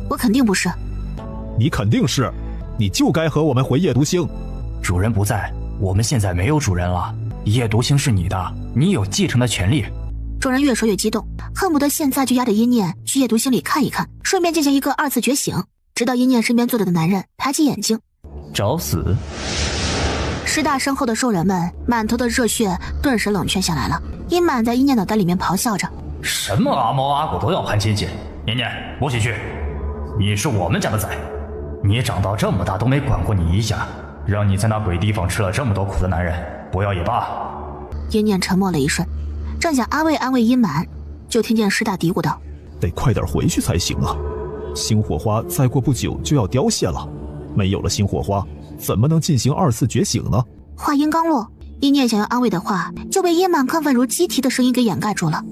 我肯定不是。你肯定是，你就该和我们回夜读星。主人不在，我们现在没有主人了，夜读星是你的，你有继承的权利。众人越说越激动，恨不得现在就压着阴念去夜读星里看一看，顺便进行一个2次觉醒。直到阴念身边坐着的男人抬起眼睛：找死！师大身后的兽人们满头的热血顿时冷却下来了。阴满在阴念脑袋里面咆哮着：什么阿猫阿狗都要攀亲戚，念念不许去！你是我们家的崽，你长到这么大都没管过你一下，让你在那鬼地方吃了这么多苦的男人，不要也罢。阴念沉默了一瞬，正想安慰阴满，就听见师大嘀咕道：得快点回去才行啊，星火花再过不久就要凋谢了，没有了星火花怎么能进行2次觉醒呢？话音刚落，阴念想要安慰的话就被阴满亢奋如鸡啼的声音给掩盖住了。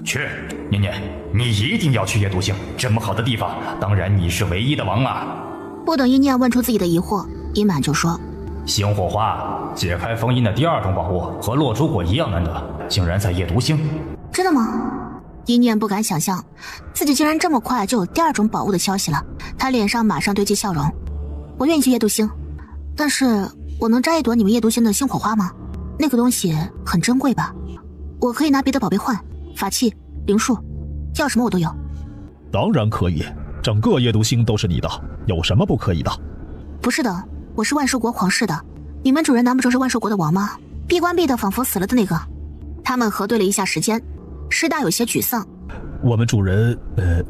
去，念念，你一定要去夜读星，这么好的地方，当然你是唯一的王啊！不等阴念问出自己的疑惑，阴满就说：星火花，解开封印的第2种宝物，和落珠果一样难得，竟然在夜读星。真的吗？阴念不敢想象自己竟然这么快就有第2种宝物的消息了，他脸上马上堆积笑容。我愿意去夜读星，但是我能摘一朵你们夜读星的星火花吗？那个东西很珍贵吧？我可以拿别的宝贝换，法器、灵术，要什么我都有。当然可以，整个夜读星都是你的，有什么不可以的？不是的，我是万寿国皇室的，你们主人难不成是万寿国的王吗？闭关闭的仿佛死了的那个。他们核对了一下时间，师大有些沮丧。我们主人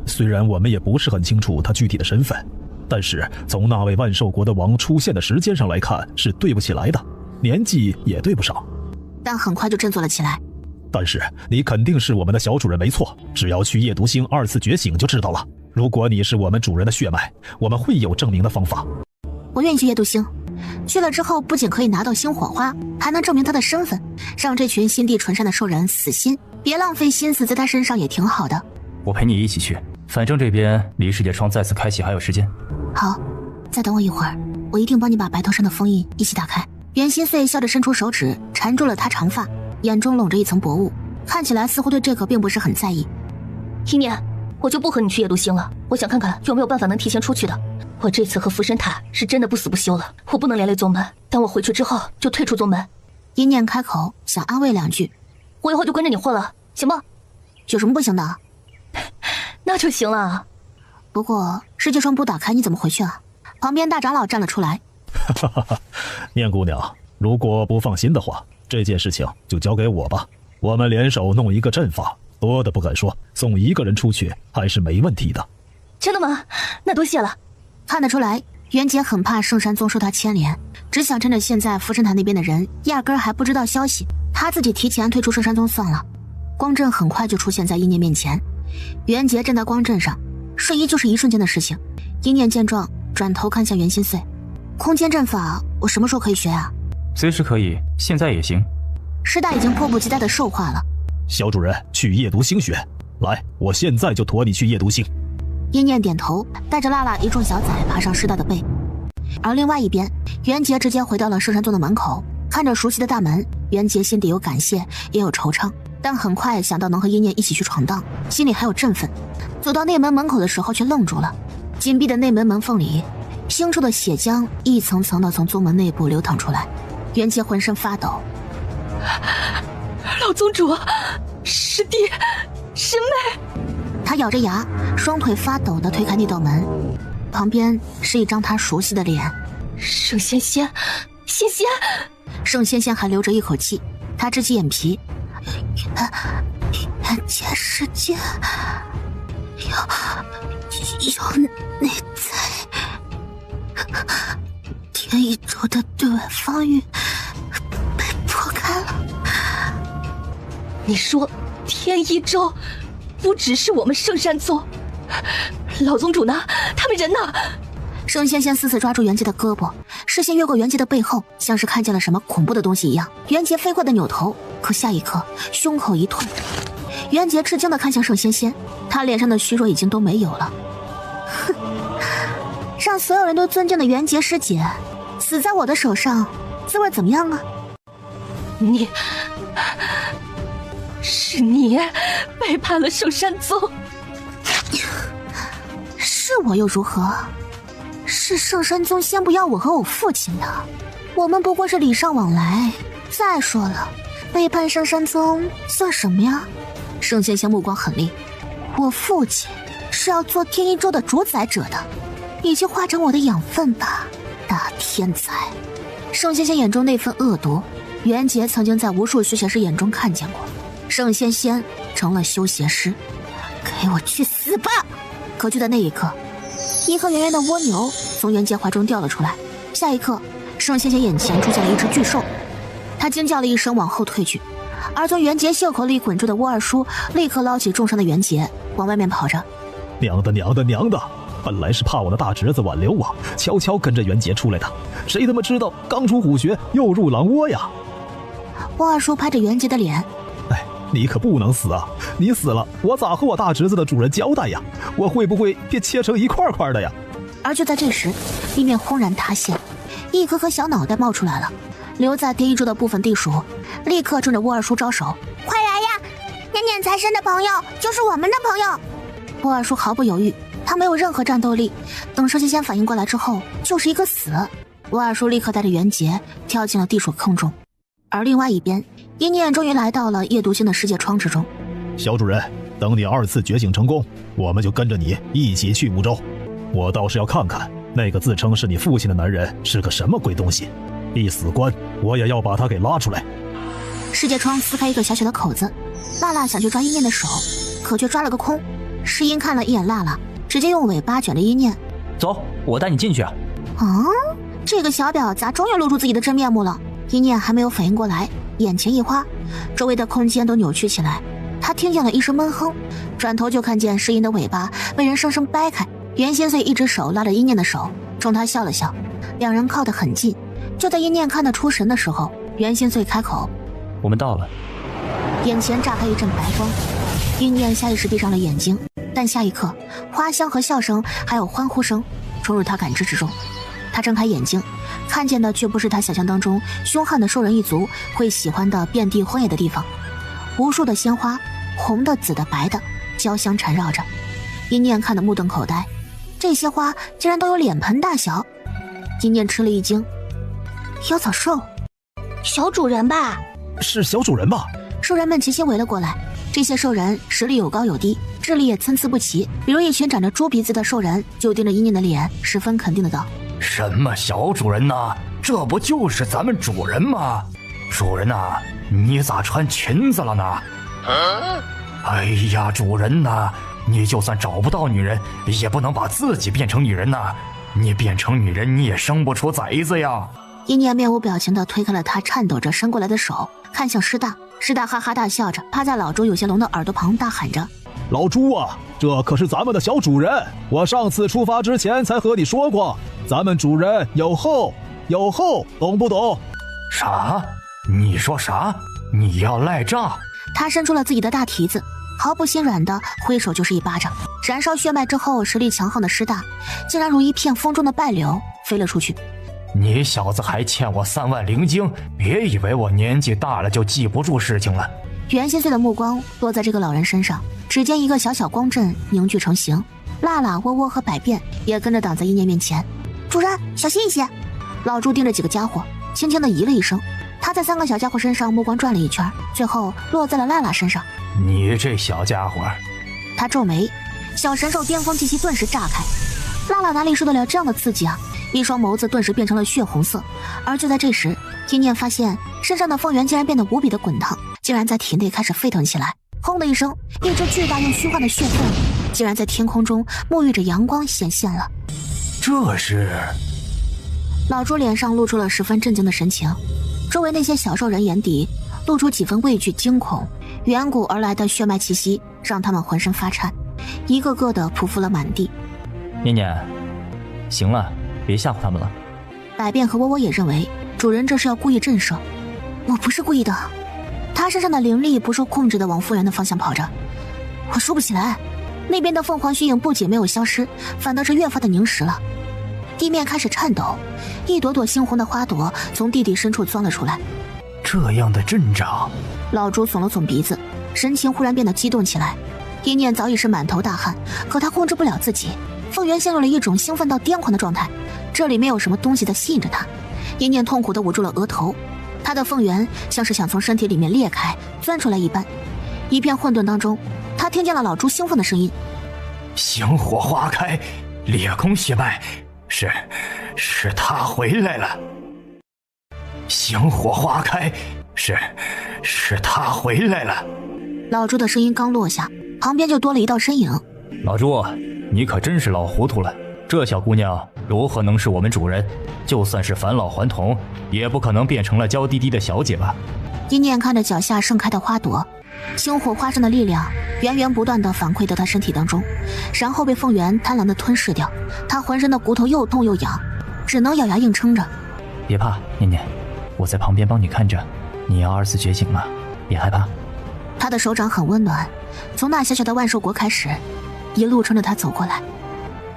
虽然我们也不是很清楚他具体的身份，但是从那位万寿国的王出现的时间上来看是对不起来的，年纪也对不上。但很快就振作了起来。但是你肯定是我们的小主人没错，只要去夜读星2次觉醒就知道了。如果你是我们主人的血脉，我们会有证明的方法。我愿意去夜读星，去了之后不仅可以拿到星火花，还能证明他的身份，让这群心地纯善的兽人死心，别浪费心思在他身上也挺好的。我陪你一起去，反正这边离世界窗再次开启还有时间。好，再等我一会儿，我一定帮你把白头山的封印一起打开。袁心碎笑着伸出手指缠住了他长发，眼中笼着一层薄雾，看起来似乎对这个并不是很在意。阴念，我就不和你去夜读星了，我想看看有没有办法能提前出去的。我这次和福神塔是真的不死不休了，我不能连累宗门，等我回去之后就退出宗门。阴念开口想安慰2句，我以后就跟着你混了，行吗？有什么不行的？那就行了。不过世界窗不打开你怎么回去啊？旁边大长老站了出来。念姑娘，如果不放心的话，这件事情就交给我吧，我们联手弄一个阵法，多的不敢说，送1个人出去还是没问题的。真的吗？那多谢了。看得出来，袁杰很怕圣山宗受他牵连，只想趁着现在福神塔那边的人压根还不知道消息，他自己提前退出圣山宗算了。光阵很快就出现在阴念面前，袁杰站在光阵上，瞬移就是一瞬间的事情。阴念见状，转头看向袁心碎，空间阵法我什么时候可以学啊？随时可以，现在也行。师大已经迫不及待地兽化了。小主人，去夜读星学，来，我现在就驮你去夜读星。阴念点头，带着辣辣一众小崽爬上师大的背。而另外一边，袁杰直接回到了圣山宗的门口，看着熟悉的大门，袁杰心底有感谢，也有惆怅，但很快想到能和一念一起去闯荡，心里还有振奋。走到内门门口的时候却愣住了，紧闭的内门门缝里，腥臭的血浆一层层的从宗门内部流淌出来，袁杰浑身发抖。老宗主，师弟，师妹。他咬着牙，双腿发抖地推开那道门，旁边是一张他熟悉的脸。圣仙仙，仙仙。圣仙仙还留着一口气，他支起眼皮，袁杰世界有内在，天一周的对外防御被破开了。你说天一周不只是我们圣山宗，老宗主呢？他们人呢？圣仙仙死死抓住袁杰的胳膊，视线越过袁杰的背后，像是看见了什么恐怖的东西一样。袁杰飞快地扭头，可下一刻胸口一痛。袁杰吃惊地看向圣仙仙，他脸上的虚弱已经都没有了。哼，让所有人都尊敬的袁杰师姐死在我的手上，滋味怎么样啊？是你背叛了圣山宗。是我又如何？是圣山宗先不要我和我父亲的，我们不过是礼尚往来。再说了，背叛圣山宗算什么呀？圣仙仙目光狠厉，我父亲是要做天一州的主宰者的，已经化成我的养分吧，大天才。圣仙仙眼中那份恶毒，袁杰曾经在无数修邪师眼中看见过。圣仙仙成了修邪师，给我去死吧！可就在那一刻，一颗圆圆的蜗牛从袁杰怀中掉了出来，下一刻圣仙仙眼前出现了一只巨兽，他惊叫了一声往后退去，而从袁杰袖口里滚出的沃二叔立刻捞起重伤的袁杰往外面跑着。娘的，本来是怕我的大侄子挽留我，悄悄跟着袁杰出来的，谁他妈知道刚出虎穴又入狼窝呀！沃二叔拍着袁杰的脸，你可不能死啊！你死了，我咋和我大侄子的主人交代呀？我会不会被切成一块块的呀？而就在这时，地面轰然塌陷，一颗颗小脑袋冒出来了。留在天一州的部分地鼠立刻冲着沃二叔招手：“快来呀！念念财神的朋友就是我们的朋友。”沃二叔毫不犹豫，他没有任何战斗力。等圣仙仙反应过来之后，就是一个死。沃二叔立刻带着袁杰跳进了地鼠坑中。而另外一边，一念终于来到了夜读星的世界窗之中。小主人，等你2次觉醒成功，我们就跟着你一起去五洲。我倒是要看看那个自称是你父亲的男人是个什么鬼东西，一死关我也要把他给拉出来。世界窗撕开一个小小的口子，辣辣想去抓一念的手，可却抓了个空。世音看了一眼辣辣，直接用尾巴卷着一念：“走，我带你进去。”这个小婊砸终于露出自己的真面目了。一念还没有反应过来，眼前一花，周围的空间都扭曲起来。他听见了一声闷哼，转头就看见世音的尾巴被人生生掰开。袁心碎一只手拉着一念的手，冲他笑了笑，两人靠得很近。就在一念看得出神的时候，袁心碎开口：“我们到了。”眼前炸开一阵白光，一念下意识闭上了眼睛，但下一刻，花香和笑声还有欢呼声冲入他感知之中。他睁开眼睛，看见的却不是他想象当中凶悍的兽人一族会喜欢的遍地荒野的地方，无数的鲜花，红的、紫的、白的，交相缠绕着。一念看得目瞪口呆，这些花竟然都有脸盆大小。一念吃了一惊，妖草兽，小主人吧？是小主人吧？兽人们齐心围了过来。这些兽人实力有高有低，智力也参差不齐。比如一群长着猪鼻子的兽人就盯着一念的脸，十分肯定的道：“什么小主人呐？这不就是咱们主人吗？主人呐，你咋穿裙子了呢？哎呀，主人呐，你就算找不到女人，也不能把自己变成女人呐！你变成女人，你也生不出崽子呀！”一念面无表情地推开了他颤抖着伸过来的手，看向师大。师大哈哈大笑着，趴在老猪有些聋的耳朵旁大喊着：“老猪啊，这可是咱们的小主人！我上次出发之前才和你说过，咱们主人有后，懂不懂？”啥？你说啥？你要赖账？他伸出了自己的大蹄子，毫不心软的挥手就是一巴掌。燃烧血脉之后实力强横的师大，竟然如一片风中的败柳，飞了出去。你小子还欠我3万灵晶，别以为我年纪大了就记不住事情了。袁心碎的目光落在这个老人身上，只见一个小小光阵凝聚成形，辣辣、窝窝和百变也跟着挡在一念面前。主人，小心一些！老朱盯着几个家伙，轻轻地咦了一声。他在3个小家伙身上目光转了一圈，最后落在了辣辣身上。你这小家伙！他皱眉，小神兽巅峰气息顿时炸开。辣辣哪里受得了这样的刺激啊！一双眸子顿时变成了血红色。而就在这时，一念发现身上的凤元竟然变得无比的滚烫，竟然在体内开始沸腾起来。轰的一声，一只巨大又虚幻的血凤竟然在天空中沐浴着阳光显现了。这是……老朱脸上露出了十分震惊的神情，周围那些小兽人眼底露出几分畏惧惊恐，远古而来的血脉气息让他们浑身发颤，一个个的匍匐了满地。念念，行了，别吓唬他们了。百变和窝窝也认为主人这是要故意震慑。我不是故意的，他身上的灵力不受控制的往复原的方向跑着，我说不起来。那边的凤凰虚影不仅没有消失，反倒是越发的凝实了。地面开始颤抖，一朵朵猩红的花朵从地底深处钻了出来。这样的阵仗，老朱耸了耸鼻子，神情忽然变得激动起来。一念早已是满头大汗，可他控制不了自己，凤元陷入了一种兴奋到癫狂的状态。这里没有什么东西在吸引着他，一念痛苦地捂住了额头，他的凤元像是想从身体里面裂开钻出来一般。一片混沌当中，他听见了老朱兴奋的声音：星火花开，裂空血脉，是他回来了。星火花开，是他回来了。老朱的声音刚落下，旁边就多了一道身影。老朱，你可真是老糊涂了，这小姑娘如何能是我们主人？就算是返老还童，也不可能变成了娇滴滴的小姐吧？一念看着脚下盛开的花朵，星火花上的力量源源不断地反馈到他身体当中，然后被凤元贪婪地吞噬掉。他浑身的骨头又痛又痒，只能咬牙硬撑着。别怕，念念，我在旁边帮你看着，你要2次觉醒了，别害怕。他的手掌很温暖，从那小小的万寿国开始，一路冲着他走过来。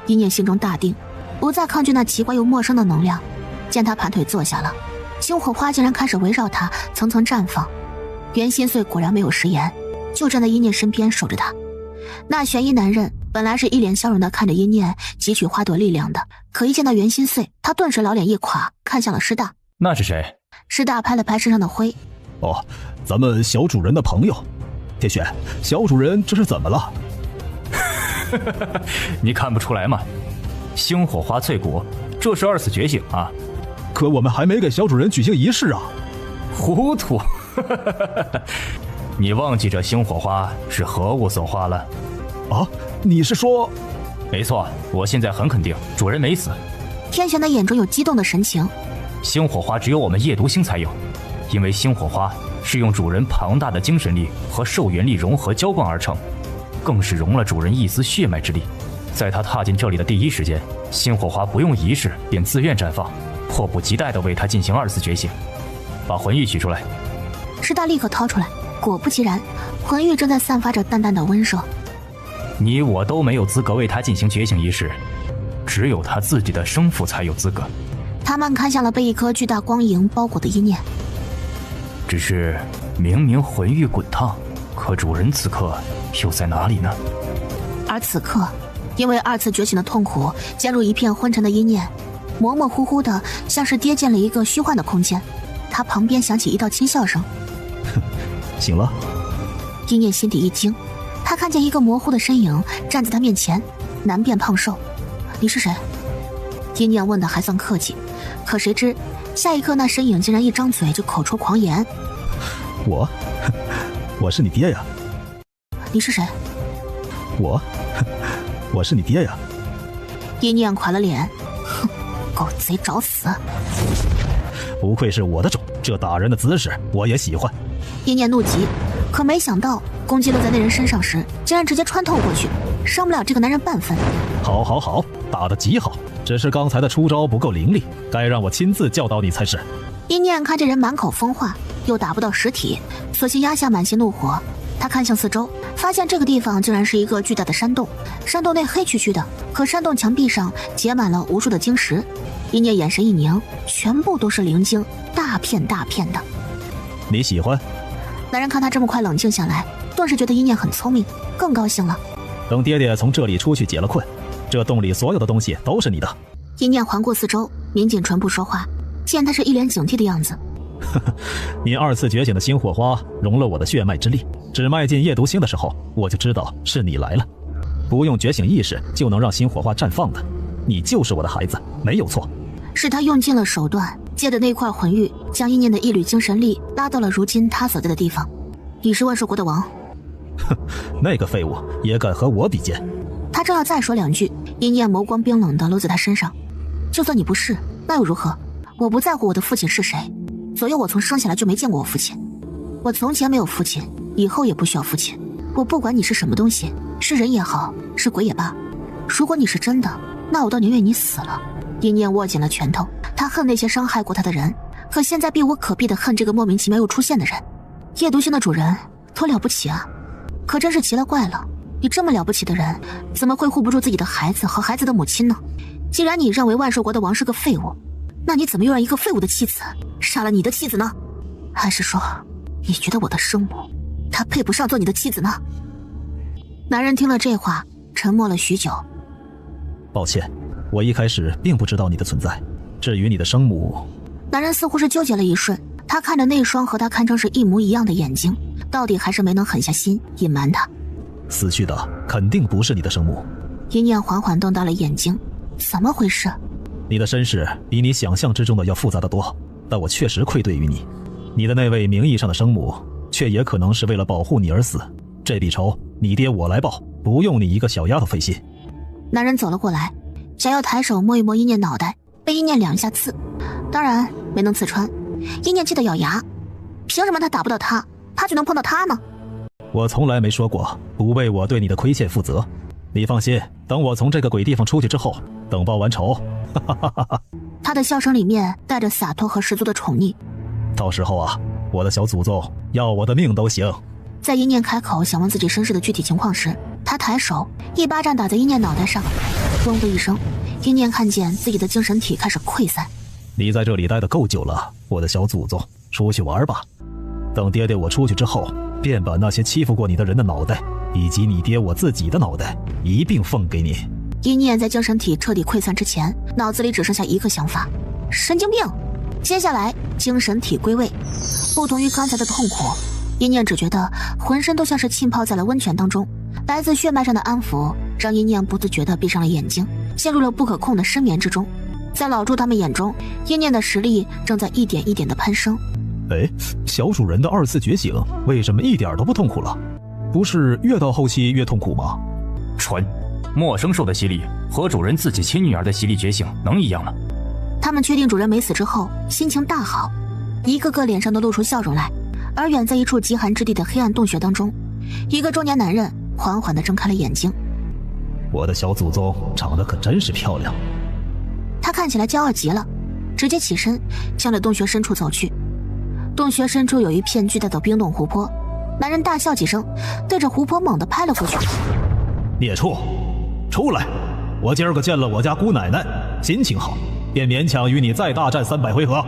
一念心中大定，不再抗拒那奇怪又陌生的能量。见他盘腿坐下了，星火花竟然开始围绕他层层绽放。袁心碎果然没有食言，就站在一念身边守着他。那玄衣男人本来是一脸笑容的看着一念汲取花朵力量的，可一见到袁心碎，他顿时老脸一垮，看向了师大。那是谁？师大拍了拍身上的灰。哦，咱们小主人的朋友。天玄，小主人这是怎么了？你看不出来吗？星火花淬骨，这是2次觉醒啊！可我们还没给小主人举行仪式啊！糊涂！你忘记这星火花是何物所化了？啊，你是说？没错，我现在很肯定，主人没死。天玄的眼中有激动的神情。星火花只有我们夜读星才有，因为星火花是用主人庞大的精神力和寿元力融合浇灌而成，更是融了主人一丝血脉之力。在他踏进这里的第一时间，星火花不用仪式便自愿绽放，迫不及待地为他进行2次觉醒。把魂玉取出来。师大立刻掏出来，果不其然，魂玉正在散发着淡淡的温热。你我都没有资格为他进行觉醒仪式，只有他自己的生父才有资格。他们看向了被一颗巨大光影包裹的一念。只是明明魂玉滚烫，可主人此刻又在哪里呢？而此刻，因为2次觉醒的痛苦渐入一片昏沉的一念，模模糊糊的像是跌进了一个虚幻的空间。他旁边响起一道轻笑声。醒了。一念心底一惊，他看见一个模糊的身影站在他面前，男变胖瘦。你是谁？一念问的还算客气，可谁知下一刻那身影竟然一张嘴就口出狂言。我是你爹呀。你是谁？我是你爹呀。一念垮了脸，哼，狗贼找死。不愧是我的种，这打人的姿势我也喜欢。一念怒极，可没想到攻击落在那人身上时，竟然直接穿透过去，伤不了这个男人半分。好，打得极好，只是刚才的出招不够凌厉，该让我亲自教导你才是。一念看这人满口疯话，又打不到实体，索性压下满心怒火。他看向四周，发现这个地方竟然是一个巨大的山洞，山洞内黑黢黢的，可山洞墙壁上结满了无数的晶石。一念眼神一凝，全部都是灵晶，大片大片的。你喜欢？男人看他这么快冷静下来，顿时觉得一念很聪明，更高兴了。等爹爹从这里出去解了困，这洞里所有的东西都是你的。一念环顾四周，抿紧唇不说话，见他是一脸警惕的样子。你2次觉醒的星火花融了我的血脉之力，只迈进夜读星的时候，我就知道是你来了。不用觉醒意识就能让星火花绽放的，你就是我的孩子，没有错。是他用尽了手段，借的那块魂玉，将一念的一缕精神力拉到了如今他所在的地方。你是万兽国的王。哼，那个废物也敢和我比肩。他正要再说2句，一念眸光冰冷地落在他身上。就算你不是，那又如何？我不在乎我的父亲是谁，左右我从生下来就没见过我父亲。我从前没有父亲，以后也不需要父亲。我不管你是什么东西，是人也好，是鬼也罢，如果你是真的，那我倒宁愿你死了。一念握紧了拳头，他恨那些伤害过他的人，可现在避无可避地恨这个莫名其妙又出现的人。夜读星的主人多了不起啊，可真是奇了怪了，你这么了不起的人，怎么会护不住自己的孩子和孩子的母亲呢？既然你认为万兽国的王是个废物，那你怎么又让一个废物的妻子杀了你的妻子呢？还是说你觉得我的生母她配不上做你的妻子呢？男人听了这话沉默了许久。抱歉，我一开始并不知道你的存在。至于你的生母……男人似乎是纠结了一瞬，他看着那双和他堪称是一模一样的眼睛，到底还是没能狠下心隐瞒他。死去的肯定不是你的生母。一念缓缓瞪大了眼睛，怎么回事？你的身世比你想象之中的要复杂得多，但我确实愧对于你。你的那位名义上的生母，却也可能是为了保护你而死。这笔仇，你爹我来报，不用你一个小丫头费心。男人走了过来，想要抬手摸一摸一念脑袋，被一念2下刺，当然没能刺穿。一念气得咬牙，凭什么他打不到他，他就能碰到他呢？我从来没说过不为我对你的亏欠负责。你放心，等我从这个鬼地方出去之后，等报完仇，哈哈哈哈。他的笑声里面带着洒脱和十足的宠溺。到时候啊，我的小祖宗要我的命都行。在一念开口想问自己身世的具体情况时，他抬手一巴掌打在一念脑袋上，嗡的一声，一念看见自己的精神体开始溃散。你在这里待得够久了，我的小祖宗，出去玩吧。等爹爹我出去之后，便把那些欺负过你的人的脑袋，以及你爹我自己的脑袋一并奉给你。一念在精神体彻底溃散之前，脑子里只剩下一个想法：神经病。接下来精神体归位，不同于刚才的痛苦，一念只觉得浑身都像是浸泡在了温泉当中，来自血脉上的安抚让一念不自觉地闭上了眼睛，陷入了不可控的深眠之中。在老猪他们眼中，一念的实力正在一点一点的攀升。哎，小主人的2次觉醒为什么一点都不痛苦了？不是越到后期越痛苦吗？蠢，陌生兽的洗礼和主人自己亲女儿的洗礼觉醒能一样吗？他们确定主人没死之后，心情大好，一个个脸上都露出笑容来。而远在一处极寒之地的黑暗洞穴当中，一个中年男人缓缓地睁开了眼睛。我的小祖宗长得可真是漂亮。他看起来骄傲极了，直接起身向着洞穴深处走去。洞穴深处有一片巨大的冰冻湖泊，男人大笑几声，对着湖泊猛地拍了过去。孽畜，出来！我今儿个见了我家姑奶奶，心情好，便勉强与你再大战300回合。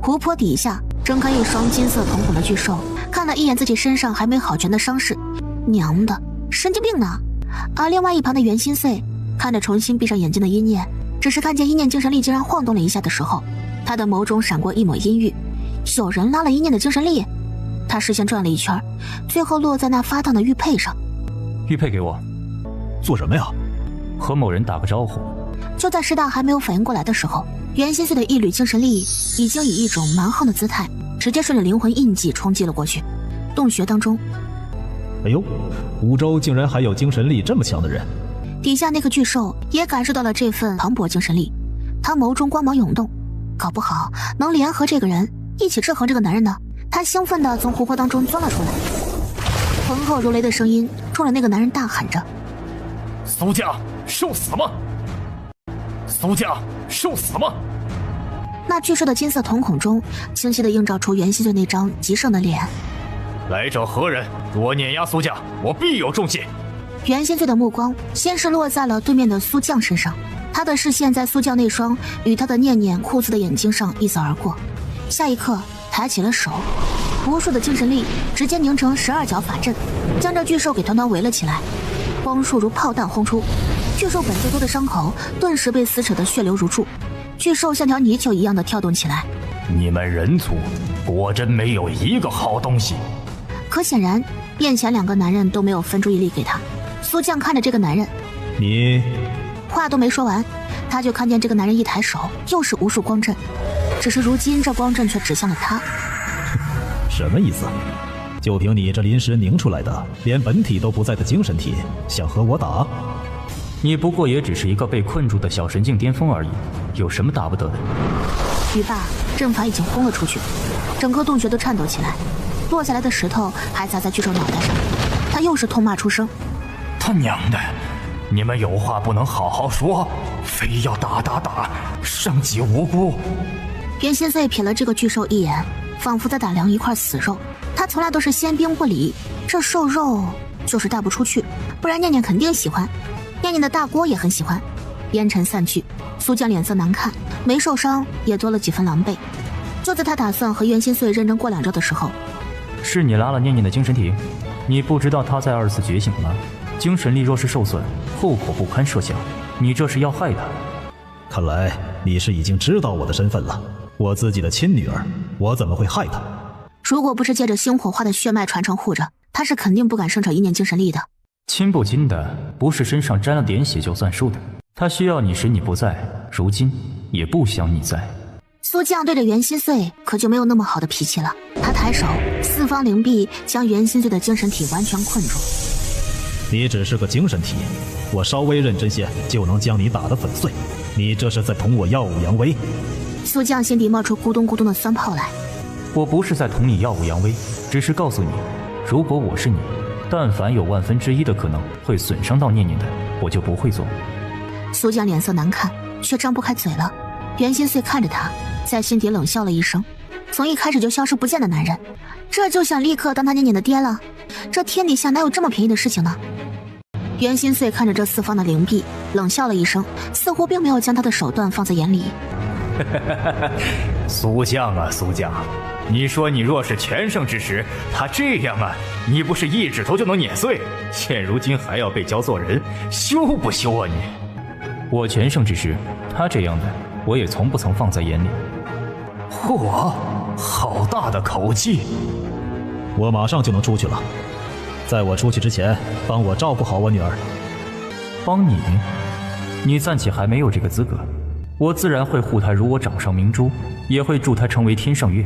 湖泊底下睁开一双金色瞳孔的巨兽，看了一眼自己身上还没好全的伤势，娘的，神经病呢！而另外一旁的袁心碎看着重新闭上眼睛的一念，只是看见一念精神力竟然晃动了一下的时候，他的眸中闪过一抹阴郁。有人拉了一念的精神力，他视线转了一圈，最后落在那发烫的玉佩上。玉佩给我。做什么呀？和某人打个招呼。就在师大还没有反应过来的时候，袁心碎的一缕精神力已经以一种蛮横的姿态直接顺着灵魂印记冲击了过去。洞穴当中，哎呦，五州竟然还有精神力这么强的人。底下那个巨兽也感受到了这份磅礴精神力，他眸中光芒涌动，搞不好能联合这个人一起制衡这个男人呢。他兴奋地从湖泊当中钻了出来，浑厚如雷的声音冲着那个男人大喊着：苏家受死吗？苏家受死吗？那巨兽的金色瞳孔中清晰地映照出袁心碎那张极盛的脸。来者何人？我碾压苏家，我必有重谢。袁心碎的目光先是落在了对面的苏将身上，他的视线在苏将那双与他的念念酷似的眼睛上一扫而过，下一刻抬起了手，无数的精神力直接凝成12角法阵，将这巨兽给团团围了起来。光束如炮弹轰出，巨兽本就多的伤口顿时被撕扯得血流如注，巨兽像条泥鳅一样的跳动起来。你们人族果真没有一个好东西。可显然面前2个男人都没有分注意力给他。苏将看着这个男人，你话都没说完，他就看见这个男人一抬手，又是无数光阵，只是如今这光阵却指向了他。什么意思？就凭你这临时凝出来的连本体都不在的精神体，想和我打？你不过也只是一个被困住的小神境巅峰而已，有什么打不得的？语罢，阵法已经轰了出去，整个洞穴都颤抖起来，落下来的石头还砸在巨兽脑袋上。他又是痛骂出声：他娘的，你们有话不能好好说，非要打，伤及无辜。袁心碎瞥了这个巨兽一眼，仿佛在打量一块死肉。他从来都是鲜兵不理，这瘦肉就是带不出去，不然念念肯定喜欢。念念的大锅也很喜欢。烟尘散去，苏将脸色难看，没受伤也多了几分狼狈。就在他打算和袁心碎认真过2招的时候，是你拉了念念的精神体？你不知道他在24觉醒吗？精神力若是受损，后果不堪设想。你这是要害他。看来你是已经知道我的身份了。我自己的亲女儿，我怎么会害她？如果不是借着星火化的血脉传承护着，他是肯定不敢生扯一念精神力的。亲不亲的，不是身上沾了点血就算数的。他需要你时你不在，如今也不想你在。苏将对着袁心碎可就没有那么好的脾气了。他抬手，四方灵璧将袁心碎的精神体完全困住。你只是个精神体，我稍微认真些就能将你打得粉碎。你这是在同我耀武扬威。苏将心底冒出咕咚咕咚的酸泡来。我不是在同你耀武扬威，只是告诉你，如果我是你，但凡有1/1000的可能会损伤到念念的，我就不会做。苏将脸色难看，却张不开嘴了。袁心碎看着他，在心底冷笑了一声。从一开始就消失不见的男人，这就想立刻当他念念的爹了？这天底下哪有这么便宜的事情呢？袁心碎看着这四方的灵璧，冷笑了一声，似乎并没有将他的手段放在眼里。苏将啊，苏将，你说你若是全盛之时，他这样啊，你不是一指头就能碾碎？现如今还要被教做人，羞不羞啊你？我全盛之时，他这样的我也从不曾放在眼里。嚯，好大的口气！我马上就能出去了，在我出去之前，帮我照顾好我女儿。帮你？你暂且还没有这个资格。我自然会护她如我掌上明珠，也会助她成为天上月。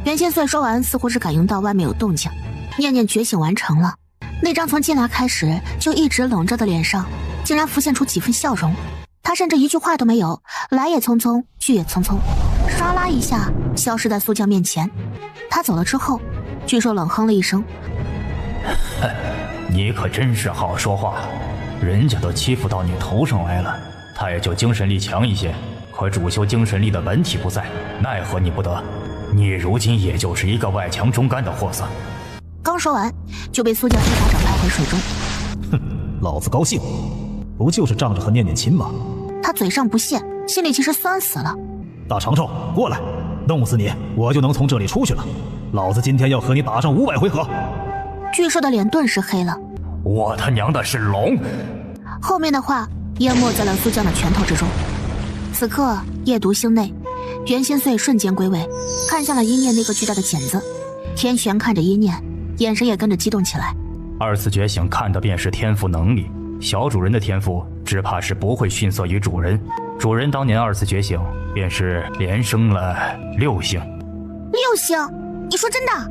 袁心碎说完，似乎是感应到外面有动静，念念觉醒完成了。那张从进来开始就一直冷着的脸上，竟然浮现出几分笑容。他甚至一句话都没有，来也匆匆，去也匆匆，唰啦一下消失在苏将面前。他走了之后，巨兽冷哼了一声：“你可真是好说话，人家都欺负到你头上来了。”他也就精神力强一些，可主修精神力的本体不在，奈何你不得。你如今也就是一个外强中干的货色。刚说完，就被苏将一巴掌拍回水中。哼，老子高兴，不就是仗着和念念亲吗？他嘴上不屑，心里其实酸死了。大长虫，过来，弄死你，我就能从这里出去了。老子今天要和你打上500回合。巨兽的脸顿时黑了。我他娘的是龙！后面的话淹没在了苏将的拳头之中。此刻夜读星内，袁心碎瞬间归位，看向了一念那个巨大的茧子。天玄看着一念，眼神也跟着激动起来。24觉醒看的便是天赋能力，小主人的天赋只怕是不会逊色于主人。主人当年24觉醒便是连升了6星。6星？你说真的？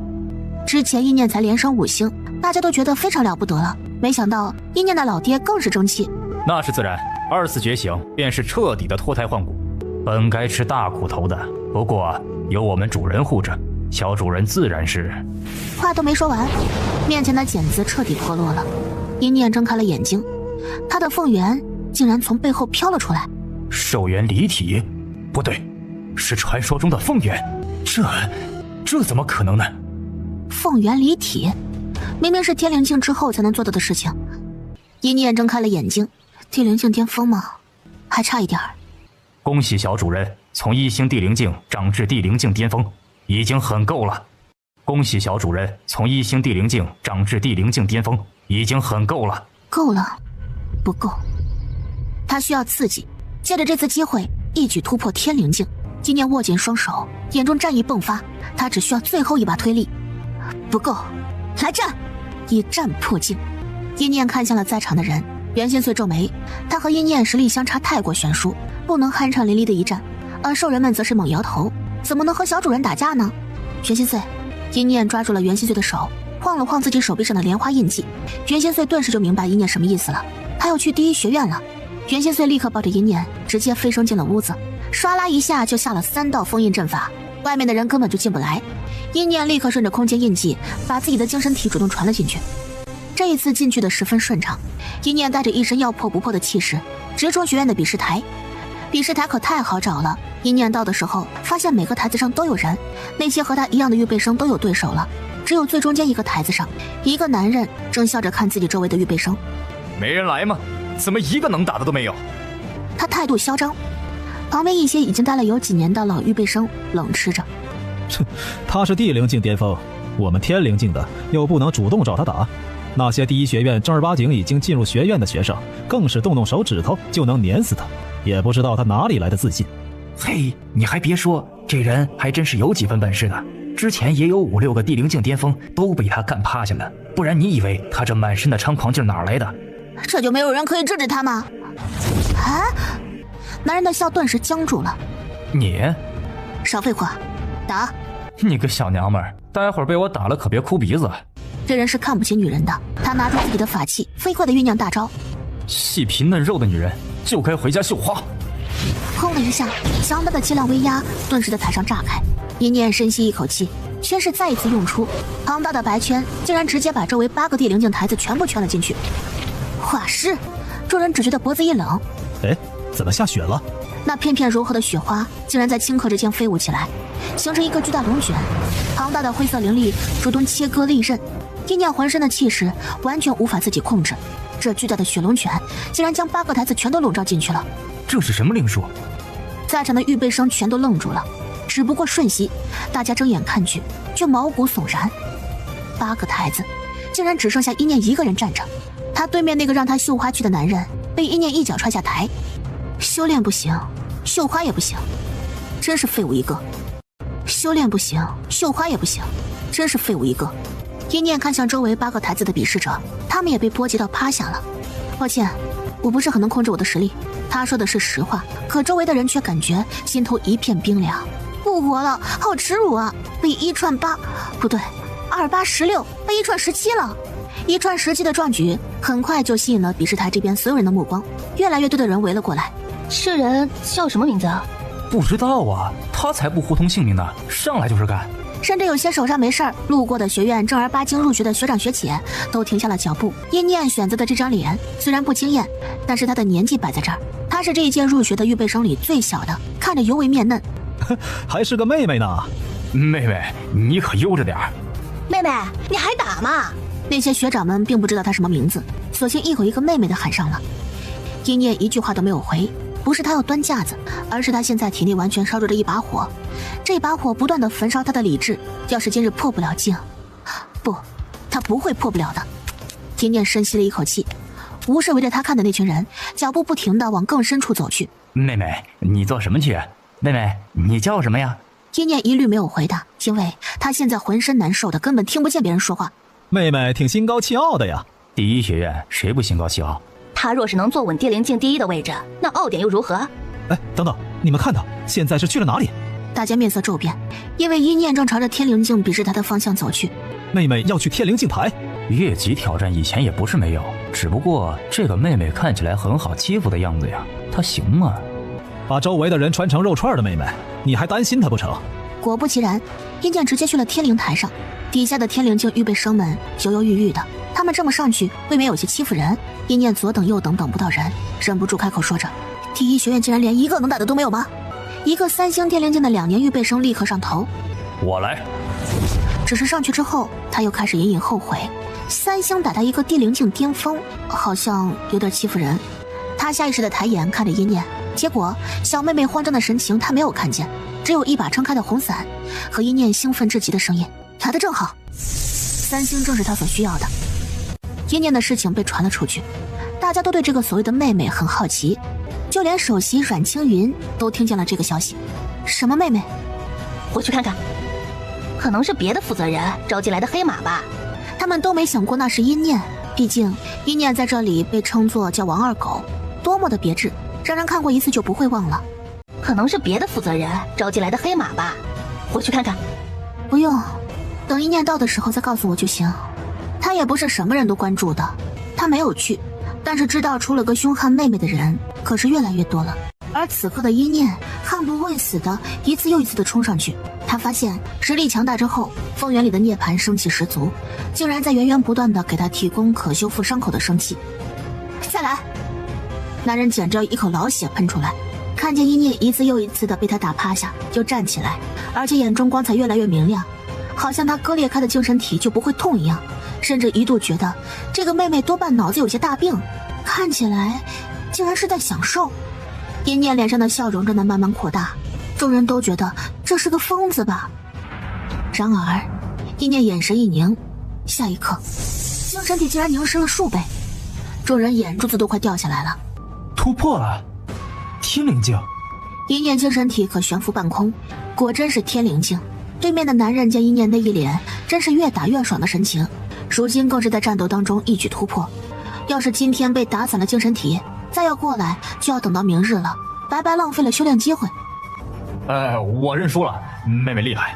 之前一念才连升5星，大家都觉得非常了不得了，没想到一念的老爹更是争气。那是自然，24觉醒便是彻底的脱胎换骨，本该吃大苦头的，不过有我们主人护着，小主人自然是……话都没说完，面前的茧子彻底脱落了。一念睁开了眼睛，他的凤元竟然从背后飘了出来。兽元离体？不对，是传说中的凤元，这怎么可能呢？凤元离体，明明是天灵境之后才能做到的事情。一念睁开了眼睛，天灵境巅峰吗？还差一点儿。恭喜小主人，从1星地灵境涨至地灵境巅峰，已经很够了。恭喜小主人，从1星地灵境涨至地灵境巅峰，已经很够了。够了，不够。他需要刺激，借着这次机会一举突破天灵境。今念握紧双手，眼中战意迸发，他只需要最后一把推力。不够，来战！一战破境。一念看向了在场的人，袁心碎皱眉，他和一念实力相差太过悬殊，不能酣畅淋漓的一战。而兽人们则是猛摇头，怎么能和小主人打架呢？袁心碎，一念抓住了袁心碎的手，晃了晃自己手臂上的莲花印记。袁心碎顿时就明白一念什么意思了，他要去第一学院了。袁心碎立刻抱着一念直接飞升进了屋子，唰啦一下就下了3道封印阵法，外面的人根本就进不来。一念立刻顺着空间印记把自己的精神体主动传了进去。这一次进去的十分顺畅，一念带着一身要破不破的气势直冲学院的比试台。比试台可太好找了，一念到的时候发现每个台子上都有人，那些和他一样的预备生都有对手了，只有最中间一个台子上，一个男人正笑着看自己周围的预备生。没人来吗？怎么一个能打的都没有？他态度嚣张，旁边一些已经待了有几年的老预备生冷吃着。他是地灵境巅峰，我们天灵境的又不能主动找他打。那些第一学院正儿八经已经进入学院的学生，更是动动手指头就能碾死他，也不知道他哪里来的自信。嘿，你还别说，这人还真是有几分本事的。之前也有5、6个地灵境巅峰都被他干趴下了，不然你以为他这满身的猖狂劲哪来的？这就没有人可以制止他吗？啊！男人的笑顿时僵住了。你少废话，打！你个小娘们儿，待会儿被我打了可别哭鼻子。这人是看不起女人的，他拿出自己的法器，飞快地酝酿大招。细皮嫩肉的女人就该回家绣花。轰的一下，强大的气量威压顿时在台上炸开。一念深吸一口气，圈势再一次用出，庞大的白圈竟然直接把周围8个地灵境台子全部圈了进去。画师，众人只觉得脖子一冷。哎，怎么下雪了？那片片柔和的雪花竟然在顷刻之间飞舞起来，形成一个巨大龙卷。庞大的灰色灵力主动切割利刃，一念浑身的气势完全无法自己控制。这巨大的雪龙卷竟然将8个台子全都笼罩进去了。这是什么灵术？在场的预备生全都愣住了，只不过瞬息，大家睁眼看去，却毛骨悚然。8个台子，竟然只剩下一念一个人站着。他对面那个让他绣花去的男人被一念一脚踹下台。修炼不行，绣花也不行，真是废物一个。修炼不行，绣花也不行，真是废物一个。一念看向周围8个台子的比试者，他们也被波及到趴下了。抱歉，我不是很能控制我的实力。他说的是实话，可周围的人却感觉心头一片冰凉。不活了，好耻辱啊！被1串8，不对，2、8、16，被1串17了。1串17的壮举很快就吸引了比试台这边所有人的目光，越来越多的人围了过来。这人叫什么名字啊？不知道啊，他才不胡同姓名呢，上来就是干。甚至有些手上没事儿路过的学院正儿八经入学的学长学姐都停下了脚步。一念选择的这张脸虽然不惊艳，但是他的年纪摆在这儿，他是这一届入学的预备生里最小的，看着尤为面嫩。还是个妹妹呢。妹妹，你可悠着点儿。妹妹，你还打吗？那些学长们并不知道他什么名字，索性一口一个妹妹的喊上了。一念一句话都没有回，不是他要端架子，而是他现在体内完全烧着这一把火，这把火不断的焚烧他的理智。要是今日破不了境，不，他不会破不了的。一念深吸了一口气，无视围着他看的那群人，脚步不停的往更深处走去。妹妹，你做什么去？妹妹，你叫什么呀？一念一律没有回答，因为他现在浑身难受的根本听不见别人说话。妹妹挺心高气傲的呀。第一学院谁不心高气傲？他若是能坐稳地灵境第1的位置，那傲点又如何？哎，等等，你们看他现在是去了哪里？大家面色骤变，因为一念正朝着天灵境比试台的方向走去。妹妹要去天灵境台？越级挑战以前也不是没有，只不过这个妹妹看起来很好欺负的样子呀，她行吗？把周围的人穿成肉串的妹妹，你还担心她不成？果不其然，一念直接去了天灵台上，底下的天灵境预备生们犹犹豫豫的，他们这么上去未免有些欺负人。一念左等右等等不到人，忍不住开口说着：第一学院竟然连一个能打的都没有吗？一个3星天灵境的2年预备生立刻上头。我来。只是上去之后，他又开始隐隐后悔，3星打他一个地灵境巅峰，好像有点欺负人。他他下意识的抬眼看着一念，结果小妹妹慌张的神情他没有看见，只有一把撑开的红伞和一念兴奋至极的声音。来得正好，3星正是他所需要的。一念的事情被传了出去，大家都对这个所谓的妹妹很好奇，就连首席阮青云都听见了这个消息。什么妹妹？我去看看，可能是别的负责人召集来的黑马吧。他们都没想过那是一念，毕竟一念在这里被称作叫王二狗，多么的别致，让人看过一次就不会忘了。可能是别的负责人召集来的黑马吧，我去看看。不用，等一念到的时候再告诉我就行。他也不是什么人都关注的，他没有去，但是知道出了个凶悍妹妹的人可是越来越多了。而此刻的一念悍不畏死的一次又一次的冲上去，他发现实力强大之后，风原里的涅槃生气十足，竟然在源源不断的给他提供可修复伤口的生气。再来！男人简直要一口老血喷出来，看见一念一次又一次的被他打趴下，就站起来，而且眼中光彩越来越明亮，好像他割裂开的精神体就不会痛一样，甚至一度觉得这个妹妹多半脑子有些大病，看起来竟然是在享受。一念脸上的笑容正在慢慢扩大，众人都觉得这是个疯子吧。然而一念眼神一凝，下一刻精神体竟然凝实了数倍，众人眼珠子都快掉下来了。突破了天灵境！一念精神体可悬浮半空，果真是天灵境。对面的男人见一念那一脸真是越打越爽的神情，如今更是在战斗当中一举突破。要是今天被打散了精神体，再要过来就要等到明日了，白白浪费了修炼机会。我认输了，妹妹厉害。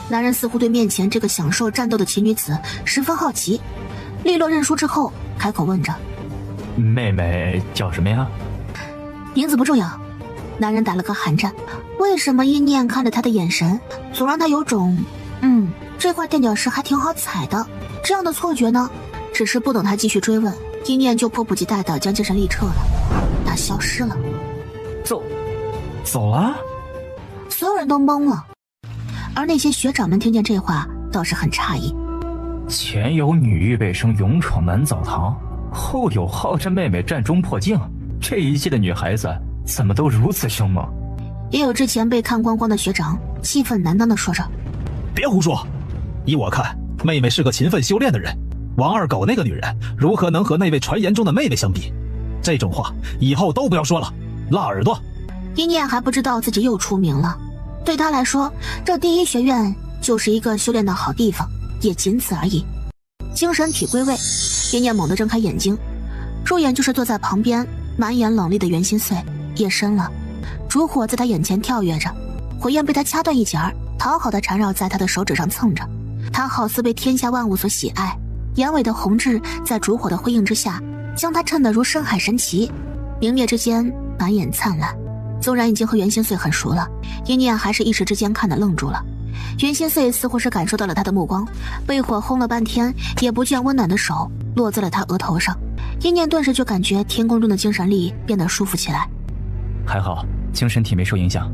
男人似乎对面前这个享受战斗的奇女子十分好奇，利落认输之后开口问着：妹妹叫什么呀？名字不重要。男人打了个寒战，为什么一念看着他的眼神总让他有种这块垫脚石还挺好踩的这样的错觉呢？只是不等他继续追问，一念就迫不及待地将精神力撤了，他消失了。走了？所有人都懵了，而那些学长们听见这话倒是很诧异。前有女预备生勇闯南澡堂，后有号称妹妹战中破境，这一届的女孩子怎么都如此凶猛？也有之前被看光光的学长气愤难当地说着：别胡说，依我看，妹妹是个勤奋修炼的人，王二狗那个女人如何能和那位传言中的妹妹相比？这种话以后都不要说了，辣耳朵。一念还不知道自己又出名了，对他来说，这第一学院就是一个修炼的好地方，也仅此而已。精神体归位，一念猛地睁开眼睛，入眼就是坐在旁边满眼冷厉的袁心碎。夜深了，烛火在他眼前跳跃着，火焰被他掐断一截儿，讨好的缠绕在他的手指上蹭着。他好似被天下万物所喜爱，眼尾的红痣在烛火的辉映之下，将他衬得如深海神奇，明灭之间满眼灿烂。纵然已经和袁心碎很熟了，一念还是一时之间看得愣住了。袁心碎似乎是感受到了他的目光，被火轰了半天也不见温暖的手落在了他额头上，一念顿时就感觉天空中的精神力变得舒服起来。还好精神体没受影响，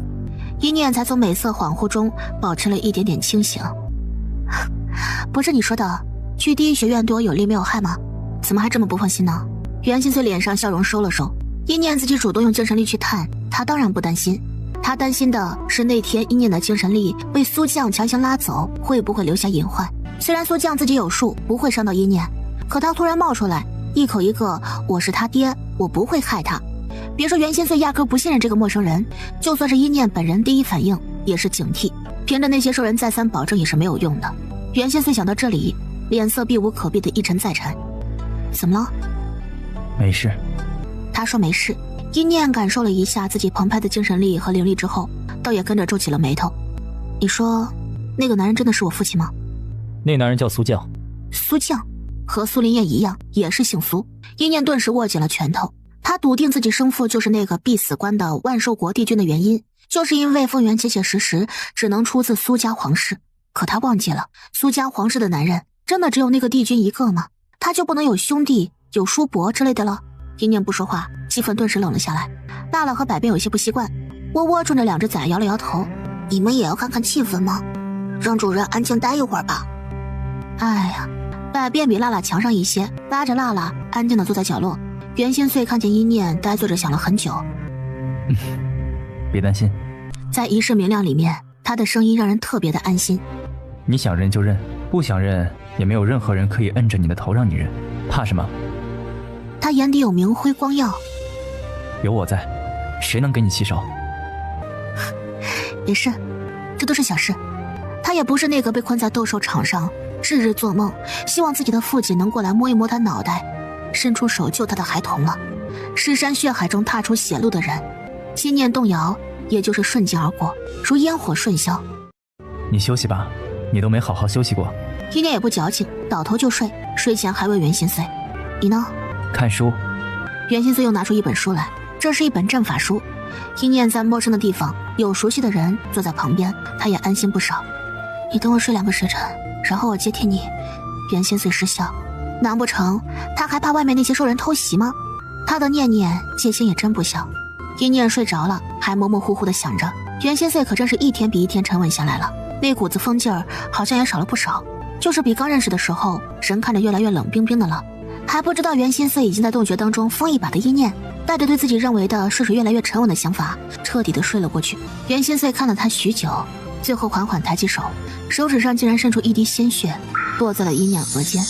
一念才从美色恍惚中保持了一点点清醒。不是你说的去第一学院对我有利没有害吗？怎么还这么不放心呢？袁心碎脸上笑容收了收，一念自己主动用精神力去探，他当然不担心，他担心的是那天一念的精神力被苏将强行拉走，会不会留下隐患。虽然苏将自己有数不会伤到一念，可他突然冒出来一口一个我是他爹，我不会害他。别说袁心碎压根不信任这个陌生人，就算是一念本人第一反应也是警惕，凭着那些受人再三保证也是没有用的。袁心碎想到这里，脸色避无可避的一沉再沉。怎么了？没事。他说没事。一念感受了一下自己澎湃的精神力和灵力之后，倒也跟着皱起了眉头。你说那个男人真的是我父亲吗？那男人叫苏将。苏将和苏林燕一样，也是姓苏。一念顿时握紧了拳头，他笃定自己生父就是那个必死关的万寿国帝君的原因，就是因为凤元切切实实只能出自苏家皇室。可他忘记了，苏家皇室的男人真的只有那个帝君一个吗？他就不能有兄弟有叔伯之类的了？一念不说话，气氛顿时冷了下来。娜娜和百变有些不习惯，窝窝冲着两只崽摇了摇头。你们也要看看气氛吗？让主人安静待一会儿吧。哎呀，百变比娜娜强上一些，拉着娜娜安静地坐在角落。袁心碎看见一念呆坐着想了很久。别担心，在一世明亮里面，他的声音让人特别的安心。你想认就认，不想认也没有任何人可以摁着你的头让你认，怕什么？他眼底有明辉光耀。有我在，谁能给你气手？也是，这都是小事。他也不是那个被困在斗兽场上日日做梦希望自己的父亲能过来摸一摸他脑袋伸出手救他的孩童了。尸山血海中踏出血路的人，心念动摇也就是瞬间而过，如烟火瞬消。你休息吧，你都没好好休息过。一念也不矫情，倒头就睡，睡前还问袁心碎：你呢？看书。袁心碎又拿出一本书来，这是一本阵法书。一念在陌生的地方有熟悉的人坐在旁边，他也安心不少。你等我睡2个时辰，然后我接替你。袁心碎失笑，难不成他还怕外面那些兽人偷袭吗？他的念念戒心也真不小。一念睡着了，还模模糊糊地想着，袁心碎可真是一天比一天沉稳下来了，那股子疯劲儿好像也少了不少，就是比刚认识的时候人看着越来越冷冰冰的了。还不知道袁心碎已经在洞穴当中疯一把的一念，带着对自己认为的睡水越来越沉稳的想法，彻底的睡了过去。袁心碎看了他许久，最后缓缓抬起手，手指上竟然渗出一滴鲜血，落在了一念额间。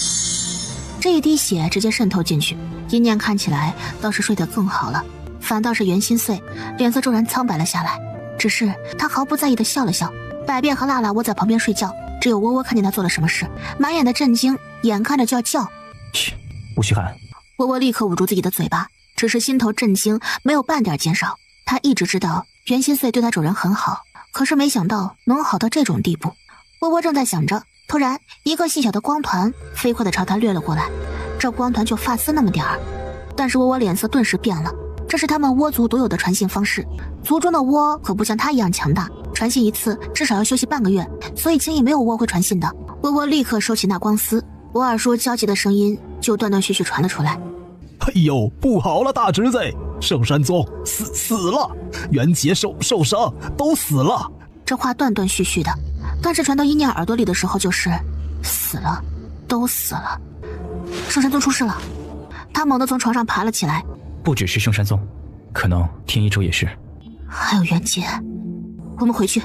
这一滴血直接渗透进去，一念看起来倒是睡得更好了，反倒是袁心碎脸色骤然苍白了下来。只是他毫不在意的笑了笑。百变和辣辣窝在旁边睡觉，只有窝窝看见他做了什么事，满眼的震惊，眼看着就要叫。嘘，不许喊。窝窝立刻捂住自己的嘴巴，只是心头震惊没有半点减少。他一直知道袁心碎对他主人很好，可是没想到能好到这种地步。窝窝正在想着，突然一个细小的光团飞快地朝他掠了过来，这光团就发丝那么点儿，但是窝窝脸色顿时变了。这是他们倭族独有的传信方式，族中的倭可不像他一样强大，传信一次至少要休息半个月，所以轻易没有倭会传信的。窝窝立刻收起那光丝，我耳叔焦急的声音就断断续续传了出来。哎呦，不好了，大侄子，圣山宗死了，袁杰受伤都死了。这话断断续续的，但是传到一念耳朵里的时候就是死了，都死了。圣山宗出事了。他猛地从床上爬了起来。不只是圣山宗，可能天一州也是。还有袁杰。我们回去。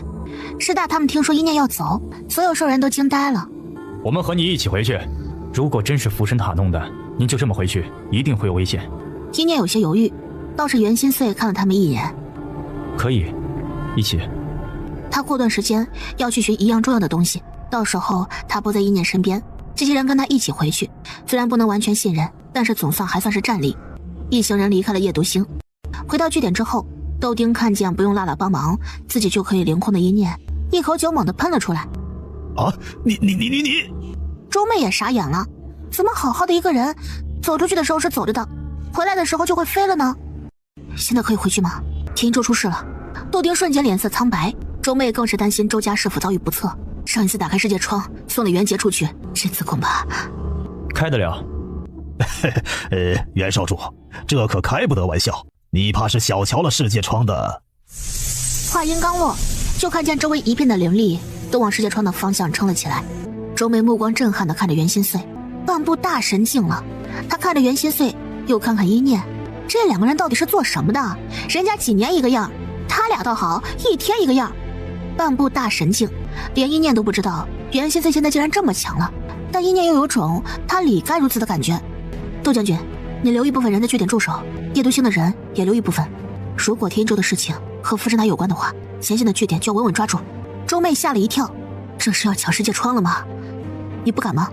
师大他们听说一念要走，所有兽人都惊呆了。我们和你一起回去。如果真是福神塔弄的，您就这么回去，一定会有危险。一念有些犹豫，倒是袁心碎看了他们一眼。可以，一起。他过段时间要去寻一样重要的东西，到时候他不在一念身边，这些人跟他一起回去，虽然不能完全信任，但是总算还算是战力。一行人离开了夜读星，回到据点之后，豆丁看见不用辣辣帮忙，自己就可以凌空的一念，一口酒猛地喷了出来。啊，你！周妹也傻眼了，怎么好好的一个人，走出去的时候是走着的，回来的时候就会飞了呢？现在可以回去吗？天一州出事了。豆丁瞬间脸色苍白，周妹更是担心周家是否遭遇不测。上一次打开世界窗送了袁杰出去，这次恐怕开得了。袁少主，这可开不得玩笑，你怕是小瞧了世界窗的。话音刚落，就看见周围一片的灵力都往世界窗的方向撑了起来。周梅目光震撼地看着袁心碎，半步大神境了。他看着袁心碎，又看看一念，这两个人到底是做什么的？人家几年一个样，他俩倒好，一天一个样。半步大神境，连一念都不知道袁心碎现在竟然这么强了，但一念又有种他理该如此的感觉。窦将军，你留一部分人在据点驻守，夜读星的人也留一部分。如果天一州的事情和福神塔有关的话，前线的据点就要稳稳抓住。周妹吓了一跳，这是要抢世界窗了吗？你不敢吗？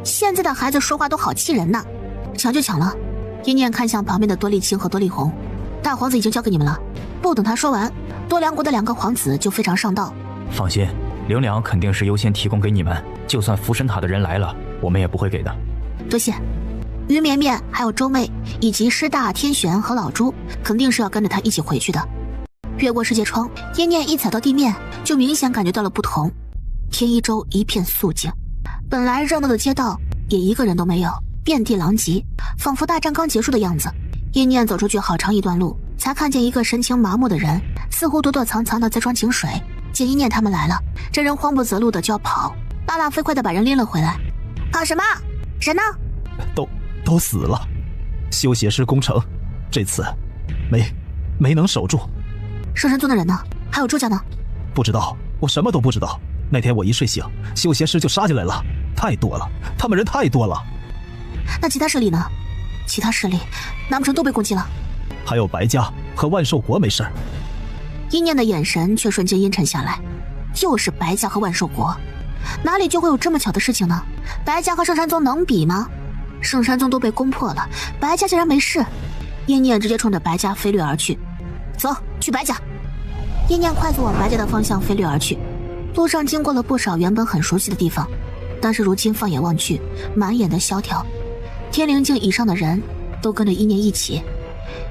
现在的孩子说话都好气人呐。抢就抢了。一念看向旁边的多丽青和多丽红，大皇子已经交给你们了。不等他说完，多良国的2个皇子就非常上道。放心，灵粮肯定是优先提供给你们，就算福神塔的人来了，我们也不会给的。多谢。于绵绵还有周妹以及师大天玄和老朱肯定是要跟着他一起回去的。越过世界窗，一念一踩到地面就明显感觉到了不同。天一州一片肃静，本来热闹的街道也一个人都没有，遍地狼藉，仿佛大战刚结束的样子。一念走出去好长一段路，才看见一个神情麻木的人，似乎躲躲藏藏的在装井水。见一念他们来了，这人慌不择路的就要跑，辣辣飞快的把人拎了回来。跑什么？人呢？都死了。修邪师攻城，这次没能守住。圣山宗的人呢？还有朱家呢？不知道，我什么都不知道。那天我一睡醒，修邪师就杀进来了，太多了，他们人太多了。那其他势力呢？其他势力难不成都被攻击了？还有白家和万寿国没事。一念的眼神却瞬间阴沉下来。又是白家和万寿国，哪里就会有这么巧的事情呢？白家和圣山宗能比吗？圣山宗都被攻破了，白家竟然没事。一念直接冲着白家飞掠而去。走，去白家。一念快速往白家的方向飞掠而去，路上经过了不少原本很熟悉的地方，但是如今放眼望去，满眼的萧条。天灵境以上的人都跟着一念一起，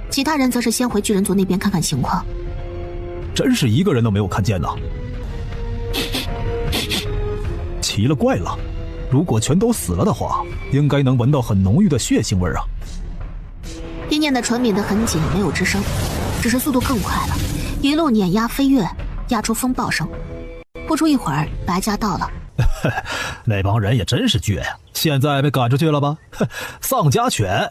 其他人则是先回巨人族那边看看情况。真是一个人都没有看见呢。奇了怪了，如果全都死了的话，应该能闻到很浓郁的血腥味啊。一念的唇抿得很紧，没有吱声，只是速度更快了，一路碾压飞跃，压出风暴声。不出一会儿，白家到了。那帮人也真是倔呀，现在被赶出去了吧？丧家犬。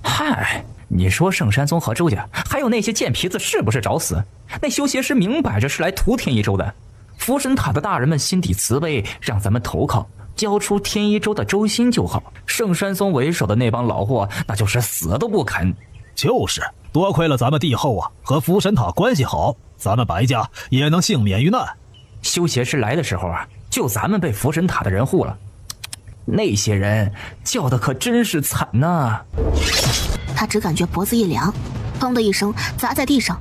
嗨，你说圣山宗和周家还有那些贱皮子是不是找死？那修邪师明摆着是来屠天一州的。福神塔的大人们心底慈悲，让咱们投靠，交出天一州的州心就好。圣山宗为首的那帮老货，那就是死都不肯。就是多亏了咱们帝后啊和福神塔关系好，咱们白家也能幸免于难。修邪师来的时候啊，就咱们被福神塔的人护了，那些人叫的可真是惨呐。他只感觉脖子一凉，砰的一声砸在地上，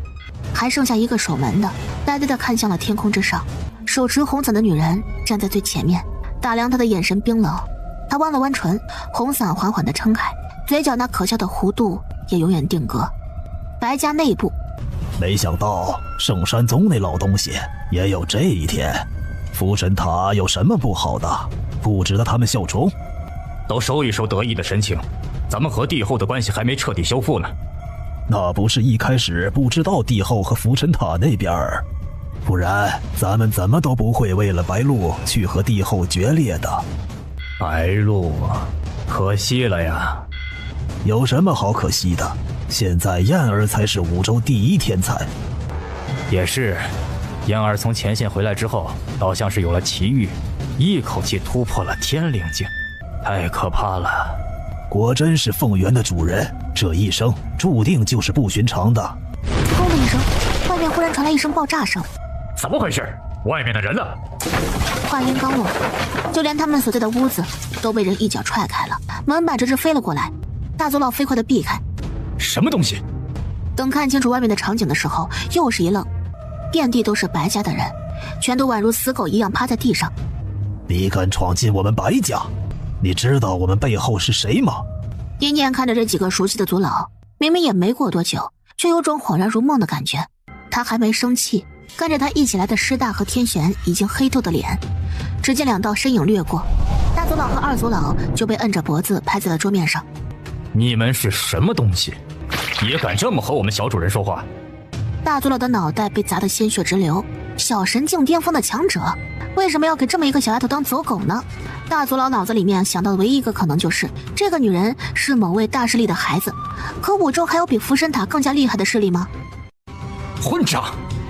还剩下一个守门的，呆呆地看向了天空之上。手持红伞的女人站在最前面，打量他的眼神冰冷。他弯了弯唇，红伞缓缓地撑开，嘴角那可笑的弧度也永远定格。白家内部，没想到圣山宗那老东西也有这一天。福神塔有什么不好的？不值得他们效忠？都收一收得意的神情，咱们和帝后的关系还没彻底修复呢。那不是一开始不知道帝后和福神塔那边，不然咱们怎么都不会为了白鹿去和帝后决裂的。白鹿，可惜了呀。有什么好可惜的？现在燕儿才是五州第一天才。也是，燕儿从前线回来之后，倒像是有了奇遇，一口气突破了天灵境，太可怕了。果真是凤元的主人，这一生注定就是不寻常的。轰的一声，外面忽然传来一声爆炸声。怎么回事？外面的人呢？话音刚落，就连他们所在的屋子都被人一脚踹开了，门板直直飞了过来。大族老飞快地避开。什么东西？等看清楚外面的场景的时候，又是一愣，遍地都是白家的人，全都宛如死狗一样趴在地上。你敢闯进我们白家？你知道我们背后是谁吗？一念看着这几个熟悉的族老，明明也没过多久，却有种恍然如梦的感觉。他还没生气，跟着他一起来的师大和天玄已经黑透的脸。只见两道身影掠过，大族老和二族老就被摁着脖子拍在了桌面上。你们是什么东西？也敢这么和我们小主人说话？大族老的脑袋被砸得鲜血直流。小神境巅峰的强者，为什么要给这么一个小丫头当走狗呢？大族老脑子里面想到的唯一一个可能就是这个女人是某位大势力的孩子。可五州还有比福神塔更加厉害的势力吗？混账！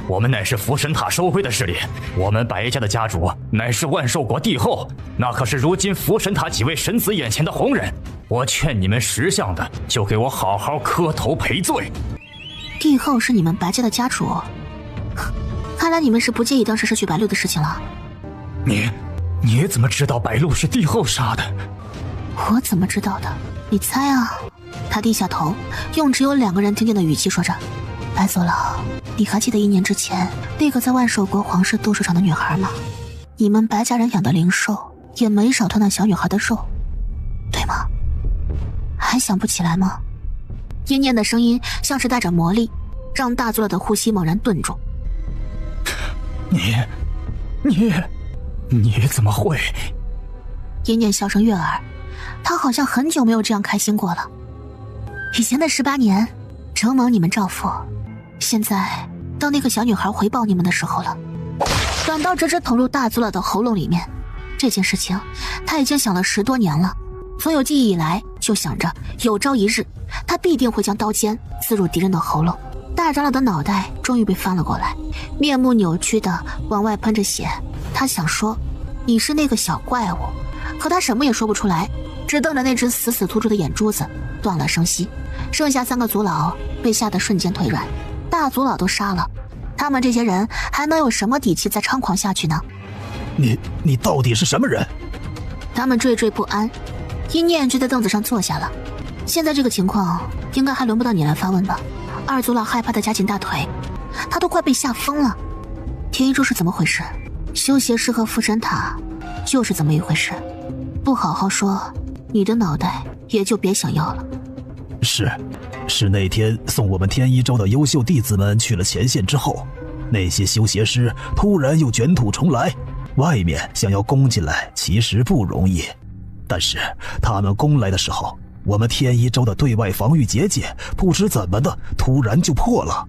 我们乃是福神塔收归的势力，我们白家的家主乃是万寿国帝后，那可是如今福神塔几位神子眼前的红人。我劝你们识相的，就给我好好磕头赔罪。帝后是你们白家的家主，看来你们是不介意当时失去白鹿的事情了。你怎么知道白鹿是帝后杀的？我怎么知道的？你猜啊。他低下头，用只有2个人听见的语气说着：白族老，你还记得1年之前那个在万寿国皇室斗兽场的女孩吗？你们白家人养的灵兽也没少吞那小女孩的肉，对吗？还想不起来吗？阴念的声音像是带着魔力，让大族老的呼吸猛然顿住。你怎么会？阴念笑声悦耳，他好像很久没有这样开心过了。以前的18年承蒙你们照拂，现在到那个小女孩回报你们的时候了。短刀直直捅入大族老的喉咙里面。这件事情他已经想了10多年了，所有记忆以来就想着有朝一日，他必定会将刀尖刺入敌人的喉咙。大长老的脑袋终于被翻了过来，面目扭曲的往外喷着血。他想说：“你是那个小怪物。”可他什么也说不出来，只瞪着那只死死突出的眼珠子，断了声息。剩下3个族老被吓得瞬间腿软，大族老都杀了，他们这些人还能有什么底气再猖狂下去呢？你到底是什么人？他们惴惴不安。一念就在凳子上坐下了。现在这个情况，应该还轮不到你来发问吧？二族老害怕的夹紧大腿，他都快被吓疯了。天一柱是怎么回事？修邪师和副神塔就是这么一回事。不好好说，你的脑袋也就别想要了。是那天送我们天一州的优秀弟子们去了前线之后，那些修邪师突然又卷土重来，外面想要攻进来其实不容易，但是他们攻来的时候，我们天一州的对外防御结界不知怎么的突然就破了。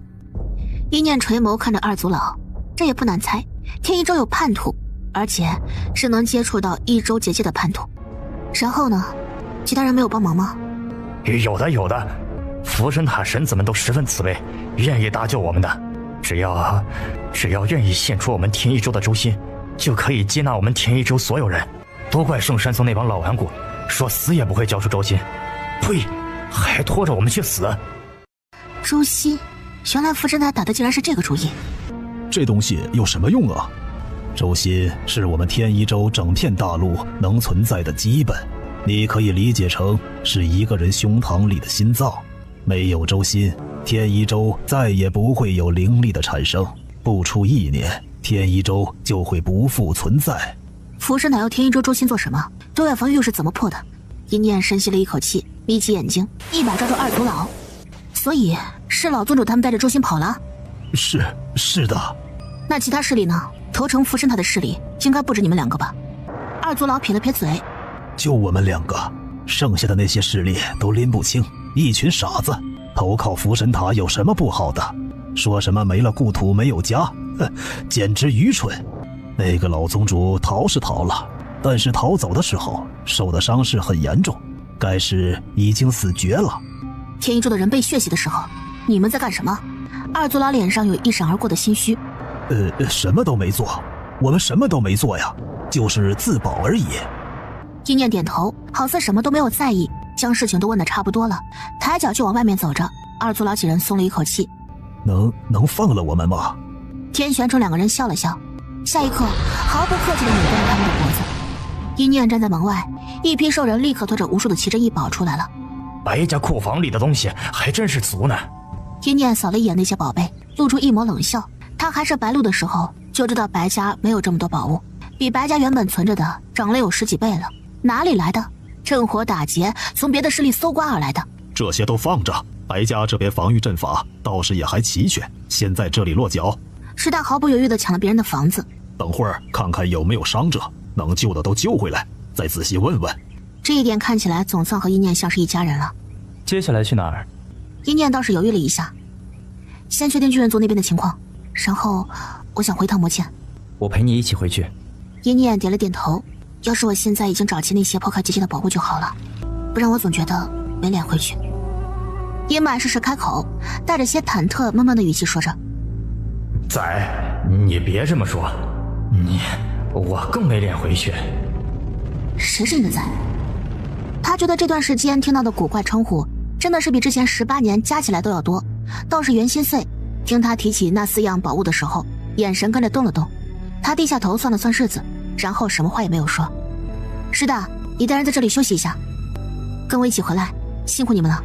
一念垂眸看着二族老，这也不难猜，天一州有叛徒，而且是能接触到一州结界的叛徒。然后呢？其他人没有帮忙吗？有的，福神塔神子们都十分慈悲，愿意搭救我们的。只要愿意献出我们天一州的州心，就可以接纳我们天一州所有人。都怪圣山宗那帮老顽固，说死也不会交出州心，呸，还拖着我们去死。州心，原来福神塔打的竟然是这个主意。这东西有什么用啊？州心是我们天一州整片大陆能存在的基本，你可以理解成是一个人胸膛里的心脏。没有州心，天一州再也不会有灵力的产生，不出1年，天一州就会不复存在。福神塔要天一州州心做什么？对外防御又是怎么破的？一念深吸了一口气，眯起眼睛，一把抓住二族老。所以是老宗主他们带着州心跑了？是的。那其他势力呢？投诚福神塔的势力应该不止你们2个吧？二族老撇了撇嘴，就我们2个，剩下的那些势力都拎不清，一群傻子。投靠福神塔有什么不好的？说什么没了故土没有家，简直愚蠢。那个老宗主逃是逃了，但是逃走的时候受的伤势很严重，该是已经死绝了。天一州的人被血洗的时候，你们在干什么？二族老脸上有一闪而过的心虚。什么都没做，我们什么都没做呀，就是自保而已。一念点头，好似什么都没有在意，将事情都问得差不多了，抬脚就往外面走着。二族老几人松了一口气。能放了我们吗？天玄冲2个人笑了笑，下一刻毫不客气地扭断了他们的脖子。一念站在门外，一批兽人立刻拖着无数的奇珍异宝出来了。白家库房里的东西还真是足呢。一念扫了一眼那些宝贝，露出一抹冷笑。他还是白鹿的时候就知道白家没有这么多宝物，比白家原本存着的涨了有10几倍了。哪里来的？趁火打劫，从别的势力搜刮而来的。这些都放着，白家这边防御阵法倒是也还齐全，先在这里落脚。师大毫不犹豫地抢了别人的房子，等会儿看看有没有伤者，能救的都救回来，再仔细问问。这一点看起来总算和一念像是一家人了。接下来去哪儿？一念倒是犹豫了一下，先确定巨人族那边的情况，然后我想回趟魔剑。我陪你一起回去。一念点了点头，要是我现在已经找齐那些破开结界的宝物就好了，不然我总觉得没脸回去。阴霾适时开口，带着些忐忑闷闷的语气说着：仔，你别这么说，我更没脸回去。谁是你的仔？他觉得这段时间听到的古怪称呼真的是比之前18年加起来都要多。倒是袁心碎听他提起那4样宝物的时候，眼神跟着动了动。他低下头算了算日子，然后什么话也没有说。是的，你带人在这里休息一下，跟我一起回来，辛苦你们了。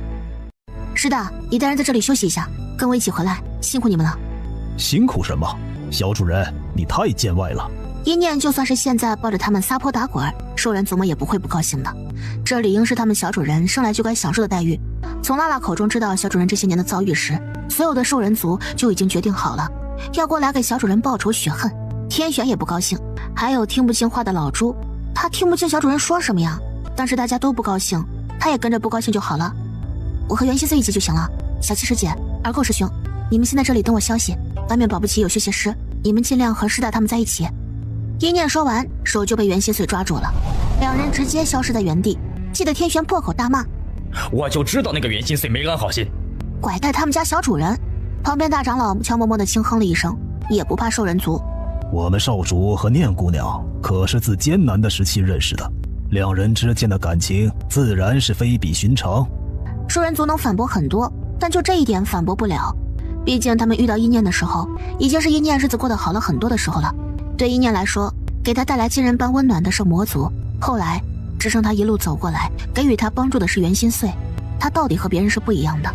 是的，你带人在这里休息一下，跟我一起回来，辛苦你们了。辛苦什么？小主人，你太见外了。一念就算是现在抱着他们撒泼打滚，兽人族们也不会不高兴的。这理应是他们小主人生来就该享受的待遇。从拉拉口中知道小主人这些年的遭遇时，所有的兽人族就已经决定好了，要过来给小主人报仇雪恨。天玄也不高兴，还有听不清话的老猪，他听不清小主人说什么呀。但是大家都不高兴，他也跟着不高兴就好了。我和袁西碎一起就行了。小七师姐，二寇师兄，你们先在这里等我消息，外面保不齐有血邪师，你们尽量和师大他们在一起。一念说完，手就被袁西碎抓住了，2人直接消失在原地，气得天玄破口大骂：我就知道那个袁心碎没安好心，拐带他们家小主人。旁边大长老悄默默地轻哼了一声，也不怕受人族。我们少主和念姑娘可是自艰难的时期认识的，两人之间的感情自然是非比寻常。受人族能反驳很多，但就这一点反驳不了。毕竟他们遇到一念的时候，已经是一念日子过得好了很多的时候了。对一念来说，给他带来亲人般温暖的是魔族，后来支撑他一路走过来，给予他帮助的是袁心碎。他到底和别人是不一样的。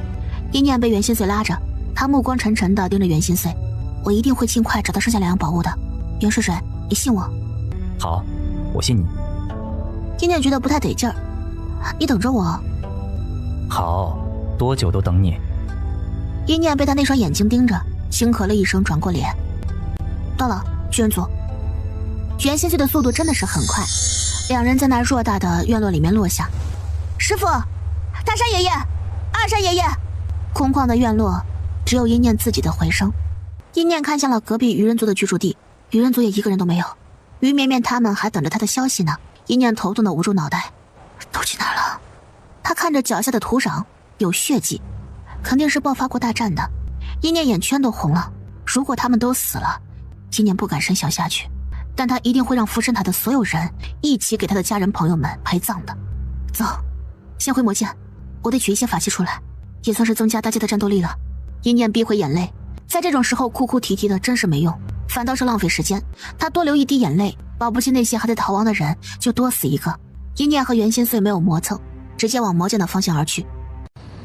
一念被袁心碎拉着，他目光沉沉地盯着袁心碎。我一定会尽快找到剩下2样宝物的。袁水水，你信我？好，我信你。一念觉得不太得劲儿，你等着我。好，多久都等你。一念被他那双眼睛盯着，轻咳了一声，转过脸。到了，巨人族。袁心碎的速度真的是很快，两人在那偌大的院落里面落下。师傅，大山爷爷，二山爷爷。空旷的院落只有一念自己的回声。一念看向了隔壁鱼人族的居住地，鱼人族也一个人都没有。于绵绵他们还等着他的消息呢。一念头痛的捂住脑袋，都去哪儿了？他看着脚下的土壤，有血迹，肯定是爆发过大战的。一念眼圈都红了。如果他们都死了，一念不敢深想下去，但他一定会让福神塔的所有人一起给他的家人朋友们陪葬的。走，先回魔剑，我得取一些法器出来，也算是增加大家的战斗力了。一念逼回眼泪，在这种时候哭哭啼啼的真是没用，反倒是浪费时间。他多流一滴眼泪，保不齐那些还在逃亡的人就多死一个。一念和袁心碎没有磨蹭，直接往魔剑的方向而去。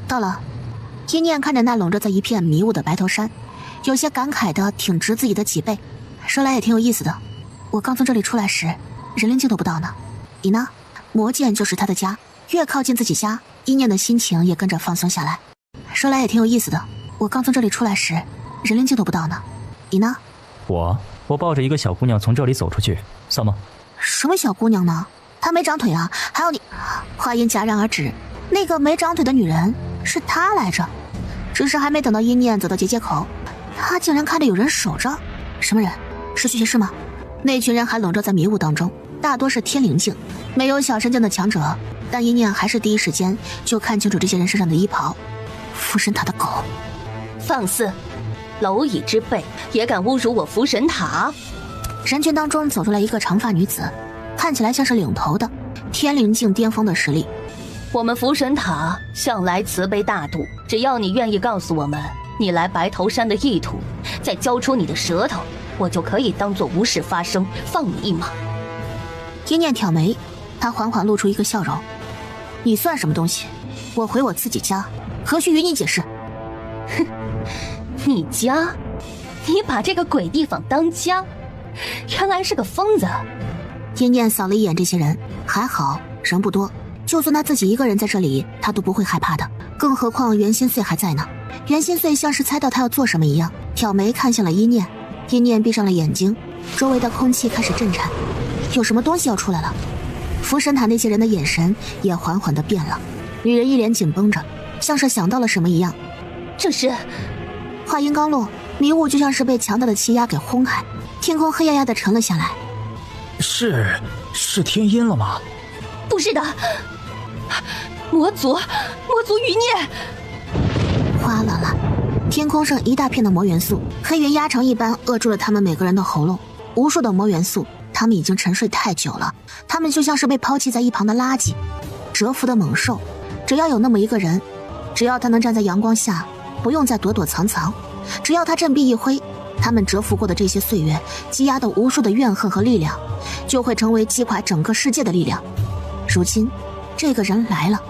到了，一念看着那笼着在一片迷雾的白头山，有些感慨的挺直自己的脊背。说来也挺有意思的，我刚从这里出来时，人灵境都不到呢。你呢？魔剑就是他的家，越靠近自己家，一念的心情也跟着放松下来。说来也挺有意思的，我刚从这里出来时，人灵境都不到呢。你呢？我抱着一个小姑娘从这里走出去，算吗？什么小姑娘呢？她没长腿啊！还有你……话音戛然而止，那个没长腿的女人是她来着。只是还没等到一念走到结界口，她竟然看着有人守着。什么人？是续邪师吗？那群人还笼罩在迷雾当中，大多是天灵境，没有小神境的强者。但一念还是第一时间就看清楚这些人身上的衣袍。福神塔的狗！放肆！蝼蚁之辈也敢侮辱我福神塔！人群当中走出来一个长发女子，看起来像是领头的，天灵境巅峰的实力。我们福神塔向来慈悲大度，只要你愿意告诉我们你来白头山的意图，再交出你的舌头，我就可以当作无事发生，放你一马。一念挑眉，他缓缓露出一个笑容。你算什么东西？我回我自己家，何须与你解释？哼，你家？你把这个鬼地方当家？原来是个疯子。一念扫了一眼这些人，还好人不多，就算他自己一个人在这里，他都不会害怕的。更何况袁心碎还在呢。袁心碎像是猜到他要做什么一样，挑眉看向了一念。一念闭上了眼睛，周围的空气开始震颤，有什么东西要出来了。福神塔那些人的眼神也缓缓地变了，女人一脸紧绷着，像是想到了什么一样。这是……话音刚落，迷雾就像是被强大的气压给轰开，天空黑压压地沉了下来。是天阴了吗？不是的，魔族余孽！哗啦啦，天空上一大片的魔元素，黑云压城一般扼住了他们每个人的喉咙。无数的魔元素，他们已经沉睡太久了，他们就像是被抛弃在一旁的垃圾，蛰伏的猛兽。只要有那么一个人，只要他能站在阳光下，不用再躲躲藏藏，只要他振臂一挥，他们蛰伏过的这些岁月积压的无数的怨恨和力量，就会成为击垮整个世界的力量。如今这个人来了。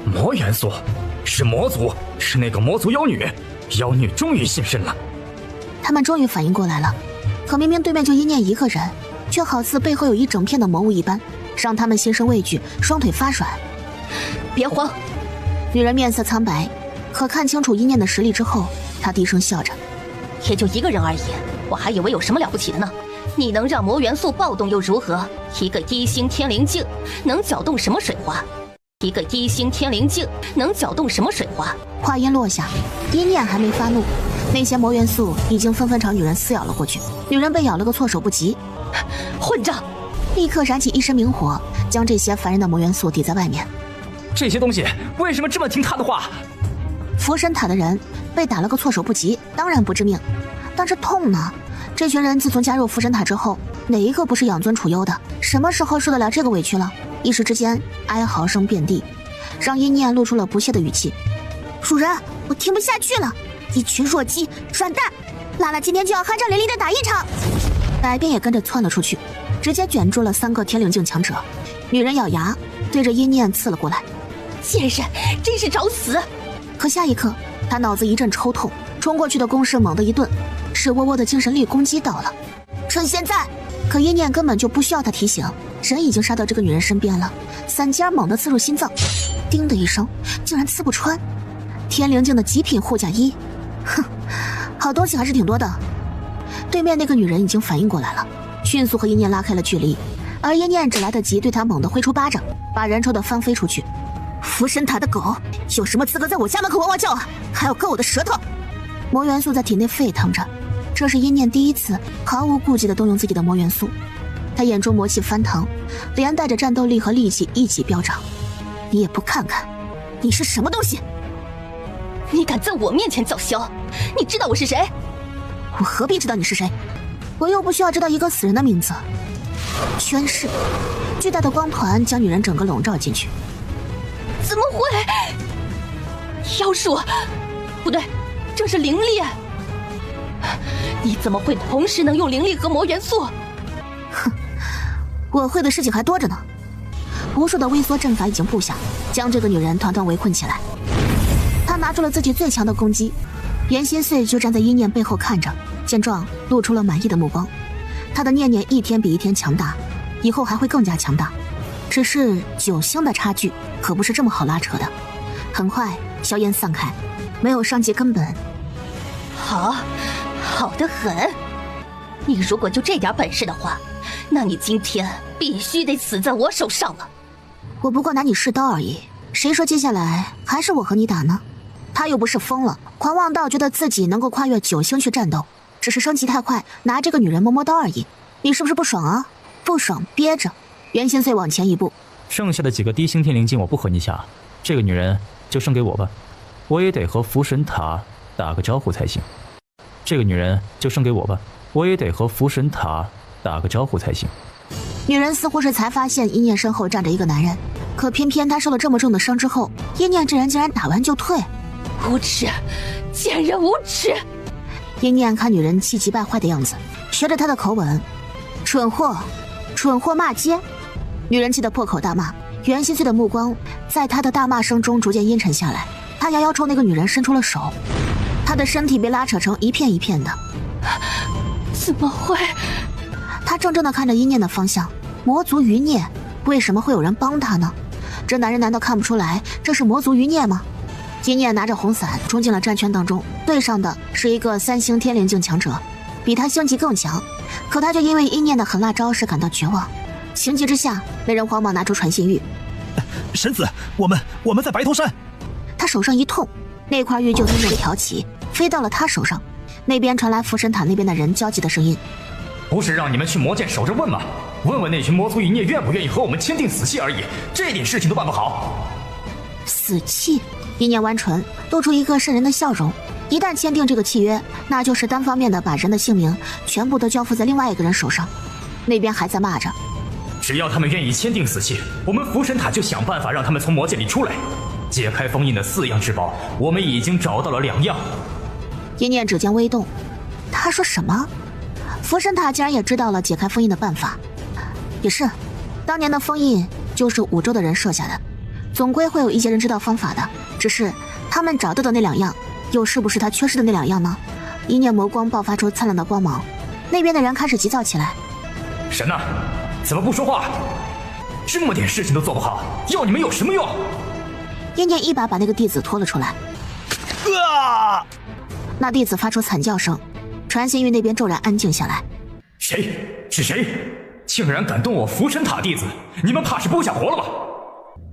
魔元素，是魔族，是那个魔族妖女，妖女终于现身了。他们终于反应过来了，可明明对面就一念一个人，却好似背后有一整片的魔物一般，让他们心生畏惧，双腿发软。别慌！女人面色苍白，可看清楚一念的实力之后，她低声笑着。也就一个人而已，我还以为有什么了不起的呢。你能让魔元素暴动又如何？一个一星天灵境能搅动什么水花？一个一星天灵境能搅动什么水花？话音落下，一念还没发怒，那些魔元素已经纷纷朝女人撕咬了过去。女人被咬了个措手不及，混账！立刻燃起一身明火，将这些烦人的魔元素抵在外面。这些东西为什么这么听他的话？福神塔的人被打了个措手不及，当然不致命，但是痛呢？这群人自从加入福神塔之后，哪一个不是养尊处优的？什么时候受得了这个委屈了？一时之间，哀嚎声遍地，让一念露出了不屑的语气：“主人，我听不下去了，一群弱鸡，软蛋！拉拉今天就要酣畅淋漓的打一场。”百变也跟着窜了出去，直接卷住了3个天灵境强者。女人咬牙，对着一念刺了过来。贱人，真是找死！可下一刻，他脑子一阵抽痛，冲过去的攻势猛地一顿，赤窝窝的精神力攻击到了。趁现在！可一念根本就不需要他提醒，人已经杀到这个女人身边了，散尖猛地刺入心脏，叮的一声，竟然刺不穿。天灵境的极品护甲衣，哼，好东西还是挺多的。对面那个女人已经反应过来了，迅速和一念拉开了距离，而一念只来得及对他猛地挥出巴掌，把人抽得翻飞出去。福神塔的狗，有什么资格在我家门口汪汪叫啊？还要割我的舌头！魔元素在体内沸腾着，这是一念第一次毫无顾忌地动用自己的魔元素。他眼中魔气翻腾，连带着战斗力和力气一起飙涨。你也不看看，你是什么东西？你敢在我面前叫嚣？你知道我是谁？我何必知道你是谁？我又不需要知道一个死人的名字。宣誓！巨大的光团将女人整个笼罩进去。怎么会？妖术？不对，这是灵力。你怎么会同时能用灵力和魔元素？哼，我会的事情还多着呢。无数的微缩阵法已经布下，将这个女人团团围困起来。他拿出了自己最强的攻击，袁心碎就站在一念背后看着，见状露出了满意的目光。他的念念一天比一天强大，以后还会更加强大。只是9星的差距可不是这么好拉扯的。很快硝烟散开，没有伤及根本。好，好得很。你如果就这点本事的话，那你今天必须得死在我手上了。我不过拿你试刀而已，谁说接下来还是我和你打呢？他又不是疯了，狂妄到觉得自己能够跨越9星去战斗，只是升级太快，拿这个女人摸摸刀而已。你是不是不爽啊？不爽憋着。袁心碎往前一步，剩下的几个低星天灵境我不和你下，这个女人就剩给我吧，我也得和福神塔打个招呼才行。这个女人就剩给我吧，我也得和福神塔打个招呼才行。女人似乎是才发现一念身后站着一个男人，可偏偏她受了这么重的伤之后，一念这人竟然打完就退。无耻，贱人无耻！一念看女人气急败坏的样子，学着她的口吻，蠢货，蠢货骂街。女人气得破口大骂，袁心碎的目光在她的大骂声中逐渐阴沉下来。她遥遥冲那个女人伸出了手，她的身体被拉扯成一片一片的。怎么会？她怔怔地看着一念的方向，魔族余孽，为什么会有人帮她呢？这男人难道看不出来这是魔族余孽吗？一念拿着红伞冲进了战圈当中，对上的是一个3星天灵境强者，比他星级更强，可他却因为一念的狠辣招式感到绝望。情急之下，那人慌忙拿出传信玉。神子，我们在白头山。他手上一痛，那块玉就因念挑起，飞到了他手上。那边传来福神塔那边的人焦急的声音：不是让你们去魔剑守着问吗？问问那群魔族余孽愿不愿意和我们签订死契而已，这点事情都办不好。死契？一念弯唇，露出一个渗人的笑容。一旦签订这个契约，那就是单方面的把人的性命全部都交付在另外一个人手上。那边还在骂着：只要他们愿意签订死契，我们福神塔就想办法让他们从魔剑里出来。解开封印的4样至宝，我们已经找到了2样。一念指尖微动，他说什么？福神塔竟然也知道了解开封印的办法。也是，当年的封印就是5州的人设下的，总归会有一些人知道方法的，只是他们找到的那2样又是不是他缺失的那2样呢？一念眸光爆发出灿烂的光芒，那边的人开始急躁起来。神呐，怎么不说话？这么点事情都做不好，要你们有什么用？一念一把把那个弟子拖了出来。那弟子发出惨叫声，传信玉那边骤然安静下来。谁？是谁？竟然敢动我福神塔弟子？你们怕是不想活了吧？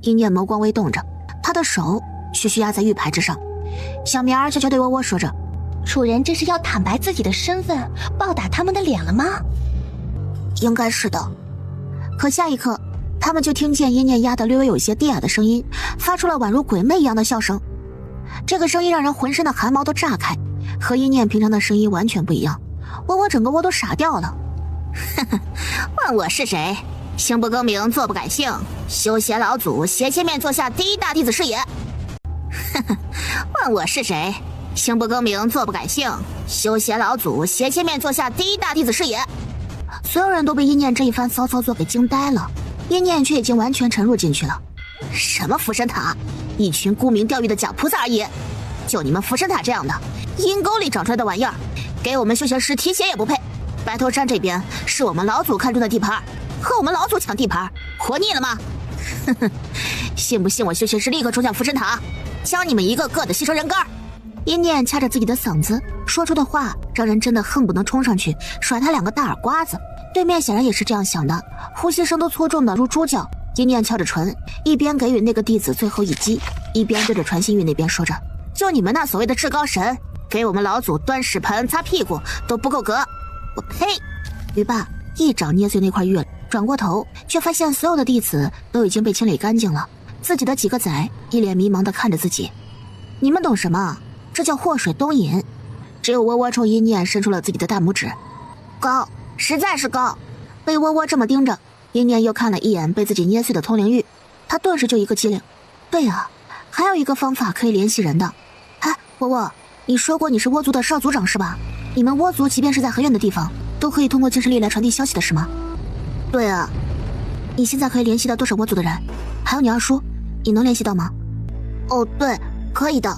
一念眸光微动着，他的手徐徐压在玉牌之上。小苗儿悄悄对窝窝说着：主人这是要坦白自己的身份，暴打他们的脸了吗？应该是的。可下一刻，他们就听见阴念压得略微有些低哑的声音，发出了宛如鬼魅一样的笑声。这个声音让人浑身的汗毛都炸开，和阴念平常的声音完全不一样。我整个窝都傻掉了。哼哼，问我是谁？行不更名，坐不改姓，休邪老祖斜切面坐下第一大弟子是也。哼哼，问我是谁？行不更名，坐不改姓，休邪老祖斜切面坐下第一大弟子是也。所有人都被阴念这一番骚操作给惊呆了，阴念却已经完全沉入进去了。什么福神塔，一群沽名钓誉的假菩萨而已。就你们福神塔这样的阴沟里长出来的玩意儿，给我们修行师提鞋也不配。白头山这边是我们老祖看中的地盘，和我们老祖抢地盘，活腻了吗？哼哼，信不信我修行师立刻冲向福神塔，将你们一个个的吸成人干？阴念掐着自己的嗓子说出的话，让人真的恨不能冲上去甩他2个大耳刮子。对面显然也是这样想的，呼吸声都粗重的如猪叫。阴念翘着唇，一边给予那个弟子最后一击，一边对着传心玉那边说着：就你们那所谓的至高神，给我们老祖端屎盆擦屁股都不够格，我呸！于爸一掌捏碎那块玉，转过头却发现所有的弟子都已经被清理干净了，自己的几个仔一脸迷茫地看着自己。你们懂什么？这叫祸水东引。只有窝窝冲阴念伸出了自己的大拇指，高，实在是高。被窝窝这么盯着，阴念又看了一眼被自己捏碎的通灵玉，他顿时就一个机灵。对啊，还有一个方法可以联系人的。哎，窝窝，你说过你是倭族的少族长是吧？你们倭族即便是在很远的地方，都可以通过精神力来传递消息的是吗？对啊。你现在可以联系到多少倭族的人？还有你二叔，你能联系到吗？哦，对，可以的。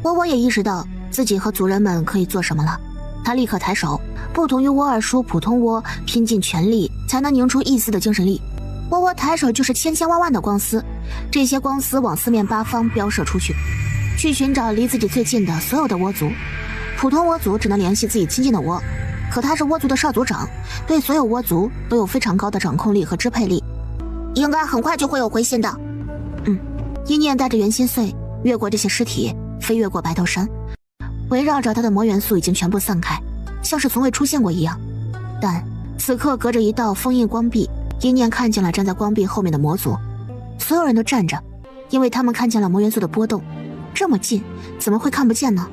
窝窝也意识到自己和族人们可以做什么了，他立刻抬手。不同于窝二叔，普通窝拼尽全力才能凝出一丝的精神力，窝窝抬手就是千千万万的光丝，这些光丝往四面八方飙射出去，去寻找离自己最近的所有的倭族。普通倭族只能联系自己亲近的倭，可他是倭族的少族长，对所有倭族都有非常高的掌控力和支配力，应该很快就会有回信的。阴念带着元心碎越过这些尸体，飞越过白头山，围绕着他的魔元素已经全部散开，像是从未出现过一样。但此刻隔着一道封印光壁，阴念看见了站在光壁后面的魔族，所有人都站着，因为他们看见了魔元素的波动。这么近，怎么会看不见呢？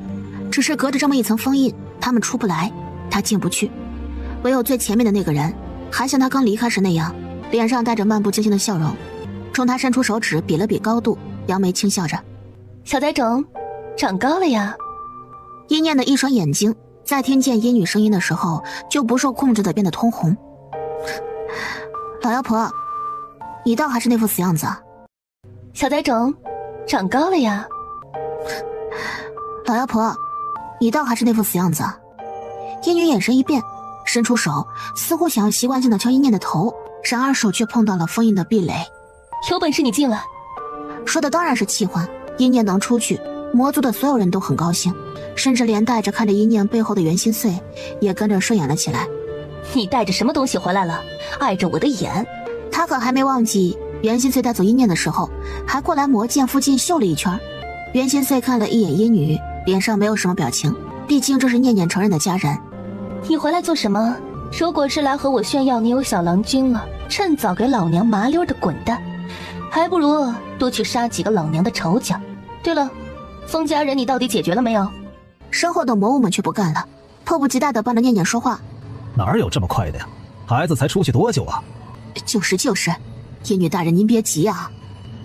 只是隔着这么一层封印，他们出不来，他进不去。唯有最前面的那个人，还像他刚离开时那样，脸上带着漫不经心的笑容，冲他伸出手指比了比高度，扬眉轻笑着：小崽种，长高了呀。阴念的一双眼睛在听见阴女声音的时候就不受控制的变得通红。老妖婆，你倒还是那副死样子啊。小崽种，长高了呀。老妖婆，你倒还是那副死样子啊。阴女眼神一变，伸出手似乎想要习惯性的敲阴念的头，然而手却碰到了封印的壁垒。有本事你进来。说的当然是气话，阴念能出去，魔族的所有人都很高兴，甚至连带着看着阴念背后的元心碎也跟着顺眼了起来。你带着什么东西回来了？碍着我的眼。他可还没忘记元心碎带走阴念的时候还过来魔剑附近嗅了一圈。元心碎看了一眼阴女，脸上没有什么表情，毕竟这是念念承认的家人。你回来做什么？如果是来和我炫耀你有小郎君了，趁早给老娘麻溜的滚蛋，还不如多去杀几个老娘的仇家。对了，封家人你到底解决了没有？身后的魔物们却不干了，迫不及待地帮着念念说话。哪有这么快的呀？孩子才出去多久啊？就是，阴女大人您别急啊。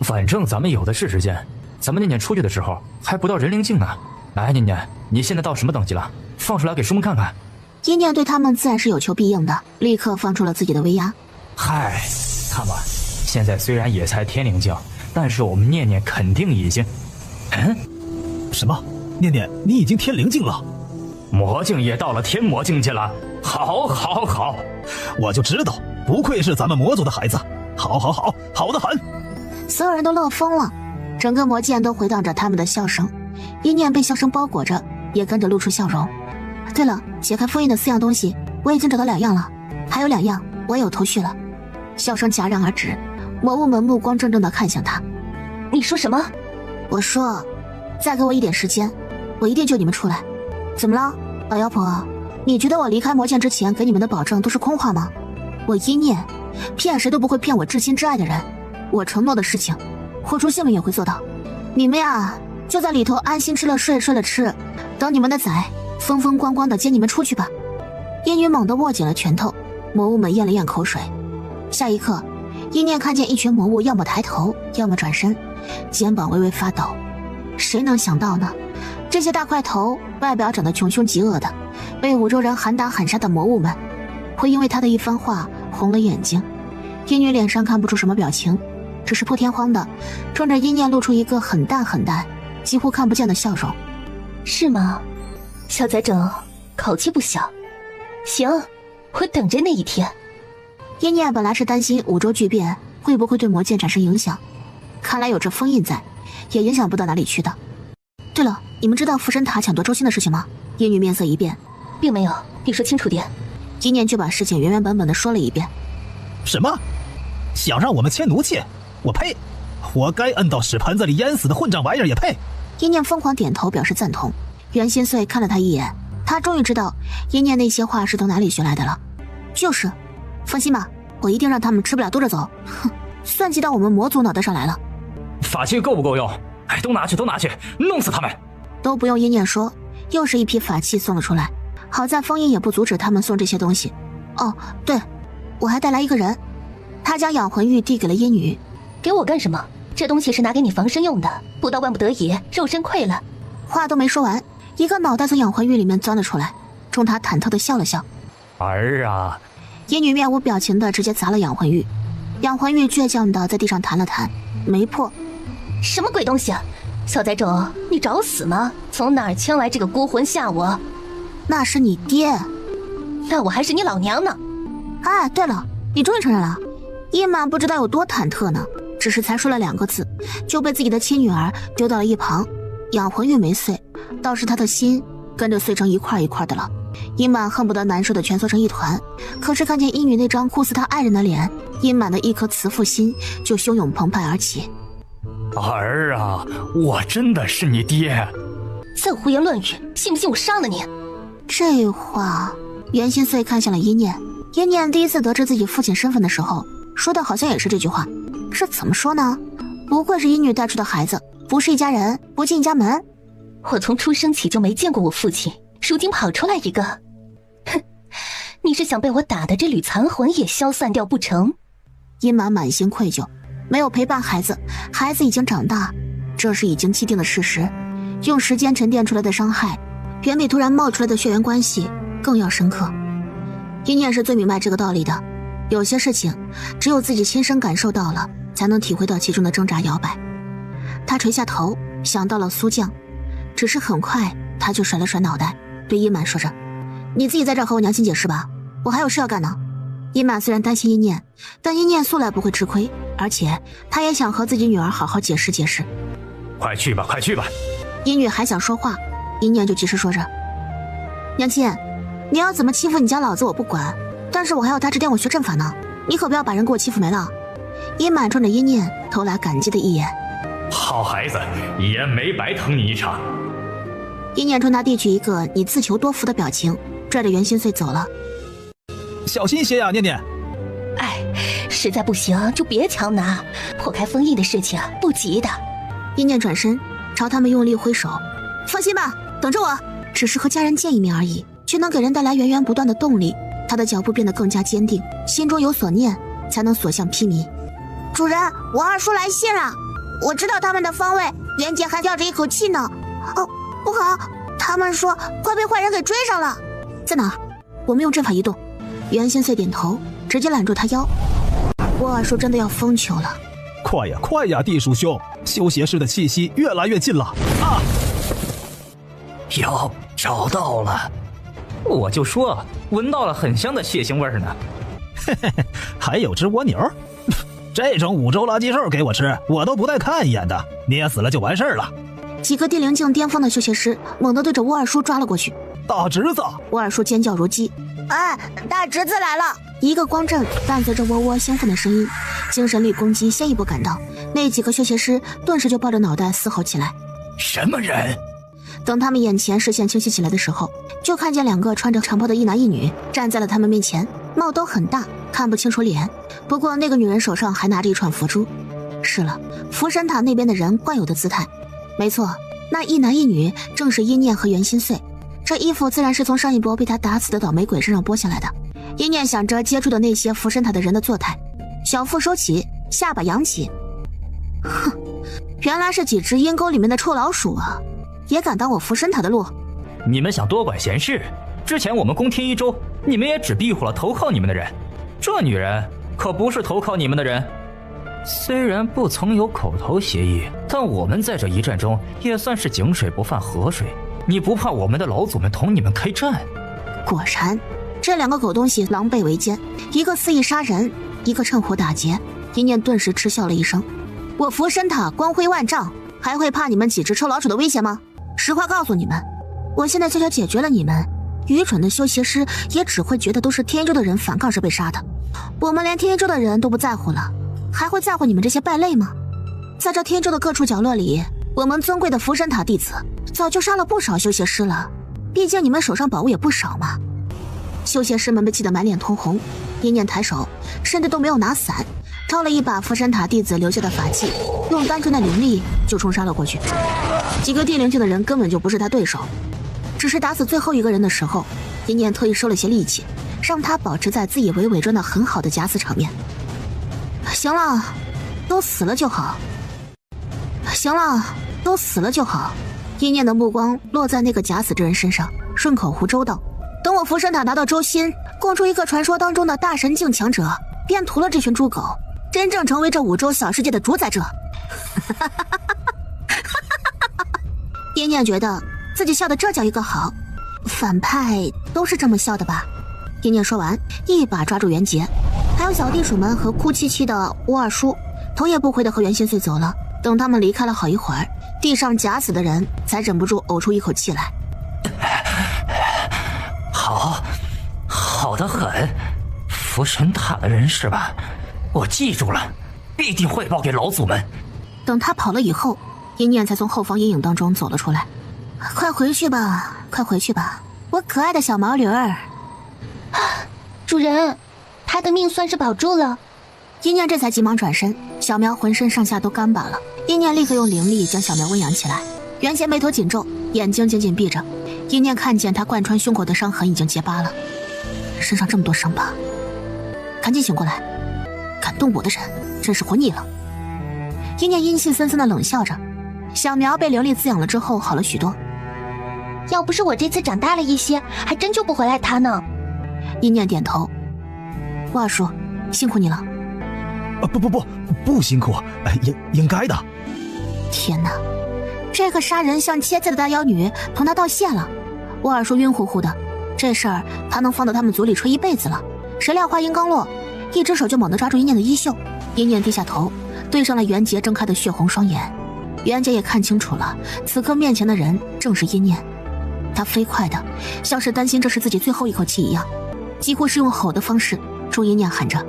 反正咱们有的是时间，咱们念念出去的时候还不到人灵境呢。来，念念，你现在到什么等级了？放出来给叔们看看。阴念对他们自然是有求必应的，立刻放出了自己的威压。嗨，看吧，现在虽然也才天灵境，但是我们念念肯定已经……什么？念念，你已经天灵境了？魔境也到了天魔境界了。好，我就知道，不愧是咱们魔族的孩子。好的很。所有人都乐疯了，整个魔界都回荡着他们的笑声。阴念被笑声包裹着，也跟着露出笑容。对了，解开封印的4样东西，我已经找到2样了，还有2样我也有头绪了。笑声戛然而止，魔物们目光怔怔地看向他。你说什么？我说，再给我一点时间，我一定救你们出来。怎么了，老妖婆？你觉得我离开魔剑之前给你们的保证都是空话吗？我阴念骗谁都不会骗我至亲至爱的人。我承诺的事情，豁出性命也会做到。你们呀，就在里头安心吃了睡，睡了吃，等你们的仔风风光光的接你们出去吧。阴女猛地握紧了拳头，魔物们咽了咽口水。下一刻，一念看见一群魔物要么抬头，要么转身，肩膀微微发抖。谁能想到呢？这些大块头，外表长得穷凶极恶的，被五洲人喊打喊杀的魔物们，会因为他的一番话红了眼睛。阴女脸上看不出什么表情，只是破天荒的冲着阴念露出一个很淡很淡，几乎看不见的笑容。是吗？小崽种，口气不小。行，我等着那一天。阴念本来是担心五洲巨变会不会对魔剑产生影响，看来有这封印在，也影响不到哪里去的。对了，你们知道福神塔抢夺周星的事情吗？阴女面色一变，并没有，你说清楚点。阴念就把事情原原本本的说了一遍。什么？想让我们迁奴妾？我呸！活该摁到屎盆子里淹死的混账玩意儿也配！阴念疯狂点头表示赞同。袁心碎看了他一眼，他终于知道阴念那些话是从哪里学来的了。就是，放心吧，我一定让他们吃不了兜着走。哼，算计到我们魔族脑袋上来了。法器够不够用？哎，都拿去，都拿去，弄死他们！都不用阴念说，又是一批法器送了出来。好在封印也不阻止他们送这些东西。哦，对，我还带来一个人。他将养魂玉递给了阴女。给我干什么？这东西是拿给你防身用的，不到万不得已，肉身溃了。话都没说完，一个脑袋从养魂玉里面钻了出来，冲他忐忑地笑了笑。儿啊！阴女面无表情地直接砸了养魂玉，养魂玉倔强地在地上弹了弹，没破。什么鬼东西啊！小崽种，你找死吗？从哪儿抢来这个孤魂吓我？那是你爹。那我还是你老娘呢。哎，对了，你终于承认了。叶满不知道有多忐忑呢，只是才说了2个字，就被自己的亲女儿丢到了一旁。养魂玉没碎，倒是他的心跟着碎成一块一块的了。殷满恨不得难受的蜷缩成一团，可是看见阴女那张酷似他爱人的脸，殷满的一颗慈父心就汹涌澎湃而起。儿啊，我真的是你爹！再胡言乱语，信不信我杀了你？这话，袁心碎看向了一念。一念第一次得知自己父亲身份的时候，说的好像也是这句话。这怎么说呢？不愧是阴女带出的孩子，不是一家人，不进一家门。我从出生起就没见过我父亲，如今跑出来一个，哼！你是想被我打的这缕残魂也消散掉不成？殷满满心愧疚，没有陪伴孩子，孩子已经长大，这是已经既定的事实。用时间沉淀出来的伤害，远比突然冒出来的血缘关系更要深刻。阴念是最明白这个道理的，有些事情只有自己亲身感受到了，才能体会到其中的挣扎摇摆。他垂下头，想到了苏酱，只是很快他就甩了甩脑袋，对殷满说着：“你自己在这和我娘亲解释吧，我还有事要干呢。”殷满虽然担心阴念，但阴念素来不会吃亏，而且他也想和自己女儿好好解释解释。快去吧，快去吧！阴女还想说话，阴念就及时说着：“娘亲，你要怎么欺负你家老子我不管，但是我还要他指点我学阵法呢，你可不要把人给我欺负没了。”殷满冲着阴念投来感激的一眼。好孩子，也没白疼你一场。阴念冲他递去一个你自求多福的表情，拽着袁心碎走了。小心些呀，念念。哎，实在不行就别强拿，破开封印的事情不急的。阴念转身朝他们用力挥手：“放心吧，等着我。”只是和家人见一面而已，却能给人带来源源不断的动力。他的脚步变得更加坚定，心中有所念，才能所向披靡。主人，我二叔来信了，我知道他们的方位，袁姐还吊着一口气呢。哦，不好，他们说快被坏人给追上了。在哪儿？我们用阵法移动。袁心碎点头，直接揽住他腰。我二叔真的要疯球了。快呀快呀，地鼠兄，修邪师的气息越来越近了啊！有，找到了。我就说闻到了很香的血腥味呢。嘿嘿嘿，还有只蜗牛，这种五洲垃圾兽给我吃，我都不带看一眼的，捏死了就完事儿了。几个地灵境巅峰的修邪师猛地对着沃二叔抓了过去。大侄子！沃二叔尖叫如鸡。哎，大侄子来了！一个光阵伴随着喔喔兴奋的声音，精神力攻击先一步赶到，那几个修邪师顿时就抱着脑袋嘶吼起来。什么人？等他们眼前视线清晰起来的时候，就看见2个穿着长袍的一男一女站在了他们面前，帽都很大，看不清楚脸，不过那个女人手上还拿着一串佛珠。是了，福神塔那边的人惯有的姿态。没错，那一男一女正是阴念和袁心碎。这衣服自然是从上一波被他打死的倒霉鬼身上剥下来的。阴念想着接触的那些福神塔的人的坐态，小腹收起，下巴扬起。哼，原来是几只阴沟里面的臭老鼠啊，也敢挡我福神塔的路。你们想多管闲事？之前我们攻天一州，你们也只庇护了投靠你们的人，这女人可不是投靠你们的人。虽然不曾有口头协议，但我们在这一战中也算是井水不犯河水。你不怕我们的老祖们同你们开战？果然，这两个狗东西狼狈为奸，一个肆意杀人，一个趁火打劫。一念顿时嗤笑了一声：我福神塔光辉万丈，还会怕你们几只臭老鼠的威胁吗？实话告诉你们，我现在悄悄解决了你们，愚蠢的修邪师也只会觉得都是天一州的人反抗时被杀的。我们连天一州的人都不在乎了，还会在乎你们这些败类吗？在这天州的各处角落里，我们尊贵的福神塔弟子早就杀了不少修邪师了，毕竟你们手上宝物也不少嘛。修邪师们被气得满脸通红，一念抬手，甚至都没有拿伞，抄了一把福神塔弟子留下的法器，用单纯的灵力就冲杀了过去。几个地灵境的人根本就不是他对手，只是打死最后一个人的时候，一念特意收了些力气，让他保持在自以为伪装的很好的假死场面。行了，都死了就好。行了，都死了就好。一念的目光落在那个假死之人身上，顺口胡诌道：等我福神塔拿到州心，供出一个传说当中的大神境强者，便屠了这群猪狗，真正成为这5州小世界的主宰者。一念觉得自己笑的这叫一个好，反派都是这么笑的吧。一念说完，一把抓住袁杰，还有小地鼠们和哭戚戚的乌二叔，头也不回的和袁心碎走了。等他们离开了好一会儿，地上假死的人才忍不住呕出一口气来。好得很，福神塔的人是吧？我记住了，必定汇报给老祖们。等他跑了以后，一念才从后方阴影当中走了出来。快回去吧，快回去吧，我可爱的小毛驴儿。主人，他的命算是保住了。一念这才急忙转身，小苗浑身上下都干巴了。一念立刻用灵力将小苗温养起来。袁杰眉头紧皱，眼睛紧紧闭着。一念看见他贯穿胸口的伤痕已经结疤了，身上这么多伤疤，赶紧醒过来！敢动我的人，真是活腻了。一念阴气森森的冷笑着。小苗被灵力滋养了之后好了许多。要不是我这次长大了一些，还真救不回来他呢。一念点头。吴二叔，辛苦你了。不辛苦，应该的。天哪，这个杀人像切菜的大妖女同他道谢了。吴二叔晕乎乎的，这事儿他能放到他们族里吹一辈子了。谁料话音刚落，一只手就猛地抓住一念的衣袖。一念低下头，对上了袁杰睁开的血红双眼。袁杰也看清楚了，此刻面前的人正是一念。他飞快的像是担心这是自己最后一口气一样，几乎是用吼的方式冲一念喊着：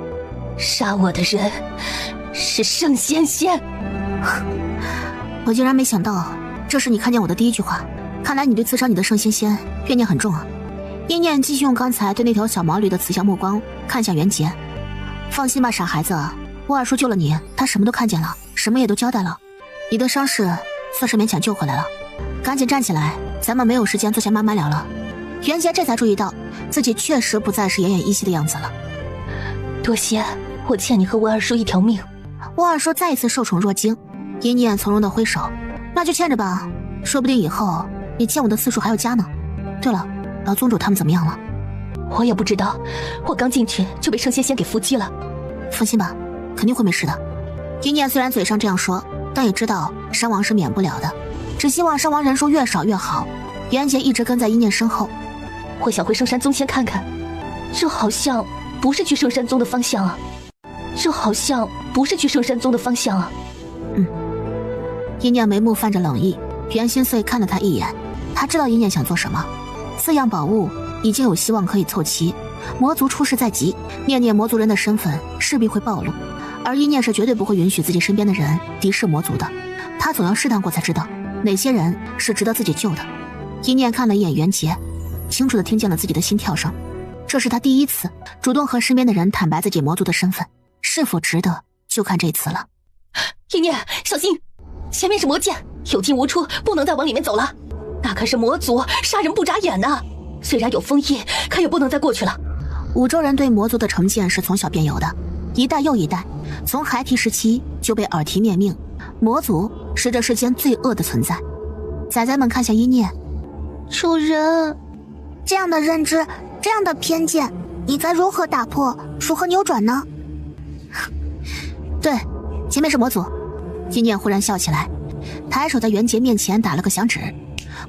杀我的人是圣仙仙。我竟然没想到这是你看见我的第一句话，看来你对刺杀你的圣仙仙怨念很重啊。一念继续用刚才对那条小毛驴的慈祥目光看向袁杰。放心吧，傻孩子，我二叔救了你，他什么都看见了，什么也都交代了，你的伤势算是勉强救回来了。赶紧站起来，咱们没有时间坐下慢慢聊了。袁杰这才注意到自己确实不再是奄奄一息的样子了。多谢，我欠你和我二叔一条命。我二叔再一次受宠若惊。一念从容的挥手，那就欠着吧，说不定以后你见我的次数还要加呢。对了，老宗主他们怎么样了？我也不知道，我刚进去就被圣仙仙给伏击了。放心吧，肯定会没事的。一念虽然嘴上这样说，但也知道伤亡是免不了的，只希望伤亡人数越少越好。袁杰一直跟在一念身后。我想回圣山宗先看看，这好像不是去圣山宗的方向啊。一念眉目泛着冷意，袁心碎看了他一眼，他知道一念想做什么。4样宝物已经有希望可以凑齐，魔族出事在即，念念魔族人的身份势必会暴露，而一念是绝对不会允许自己身边的人敌视魔族的。他总要试探过才知道哪些人是值得自己救的。一念看了一眼袁杰，清楚地听见了自己的心跳声，这是他第一次主动和身边的人坦白自己魔族的身份。是否值得就看这次了。一念，小心，前面是魔剑，有进无出，不能再往里面走了。那可是魔族，杀人不眨眼的，虽然有封印，可也不能再过去了。五洲人对魔族的成见是从小便有的，一代又一代，从孩提时期就被耳提面命，魔族是这世间最恶的存在。仔仔们看向一念，主人，这样的认知，这样的偏见，你该如何打破，如何扭转呢？对，前面是魔族。一念忽然笑起来，抬手在袁杰面前打了个响指，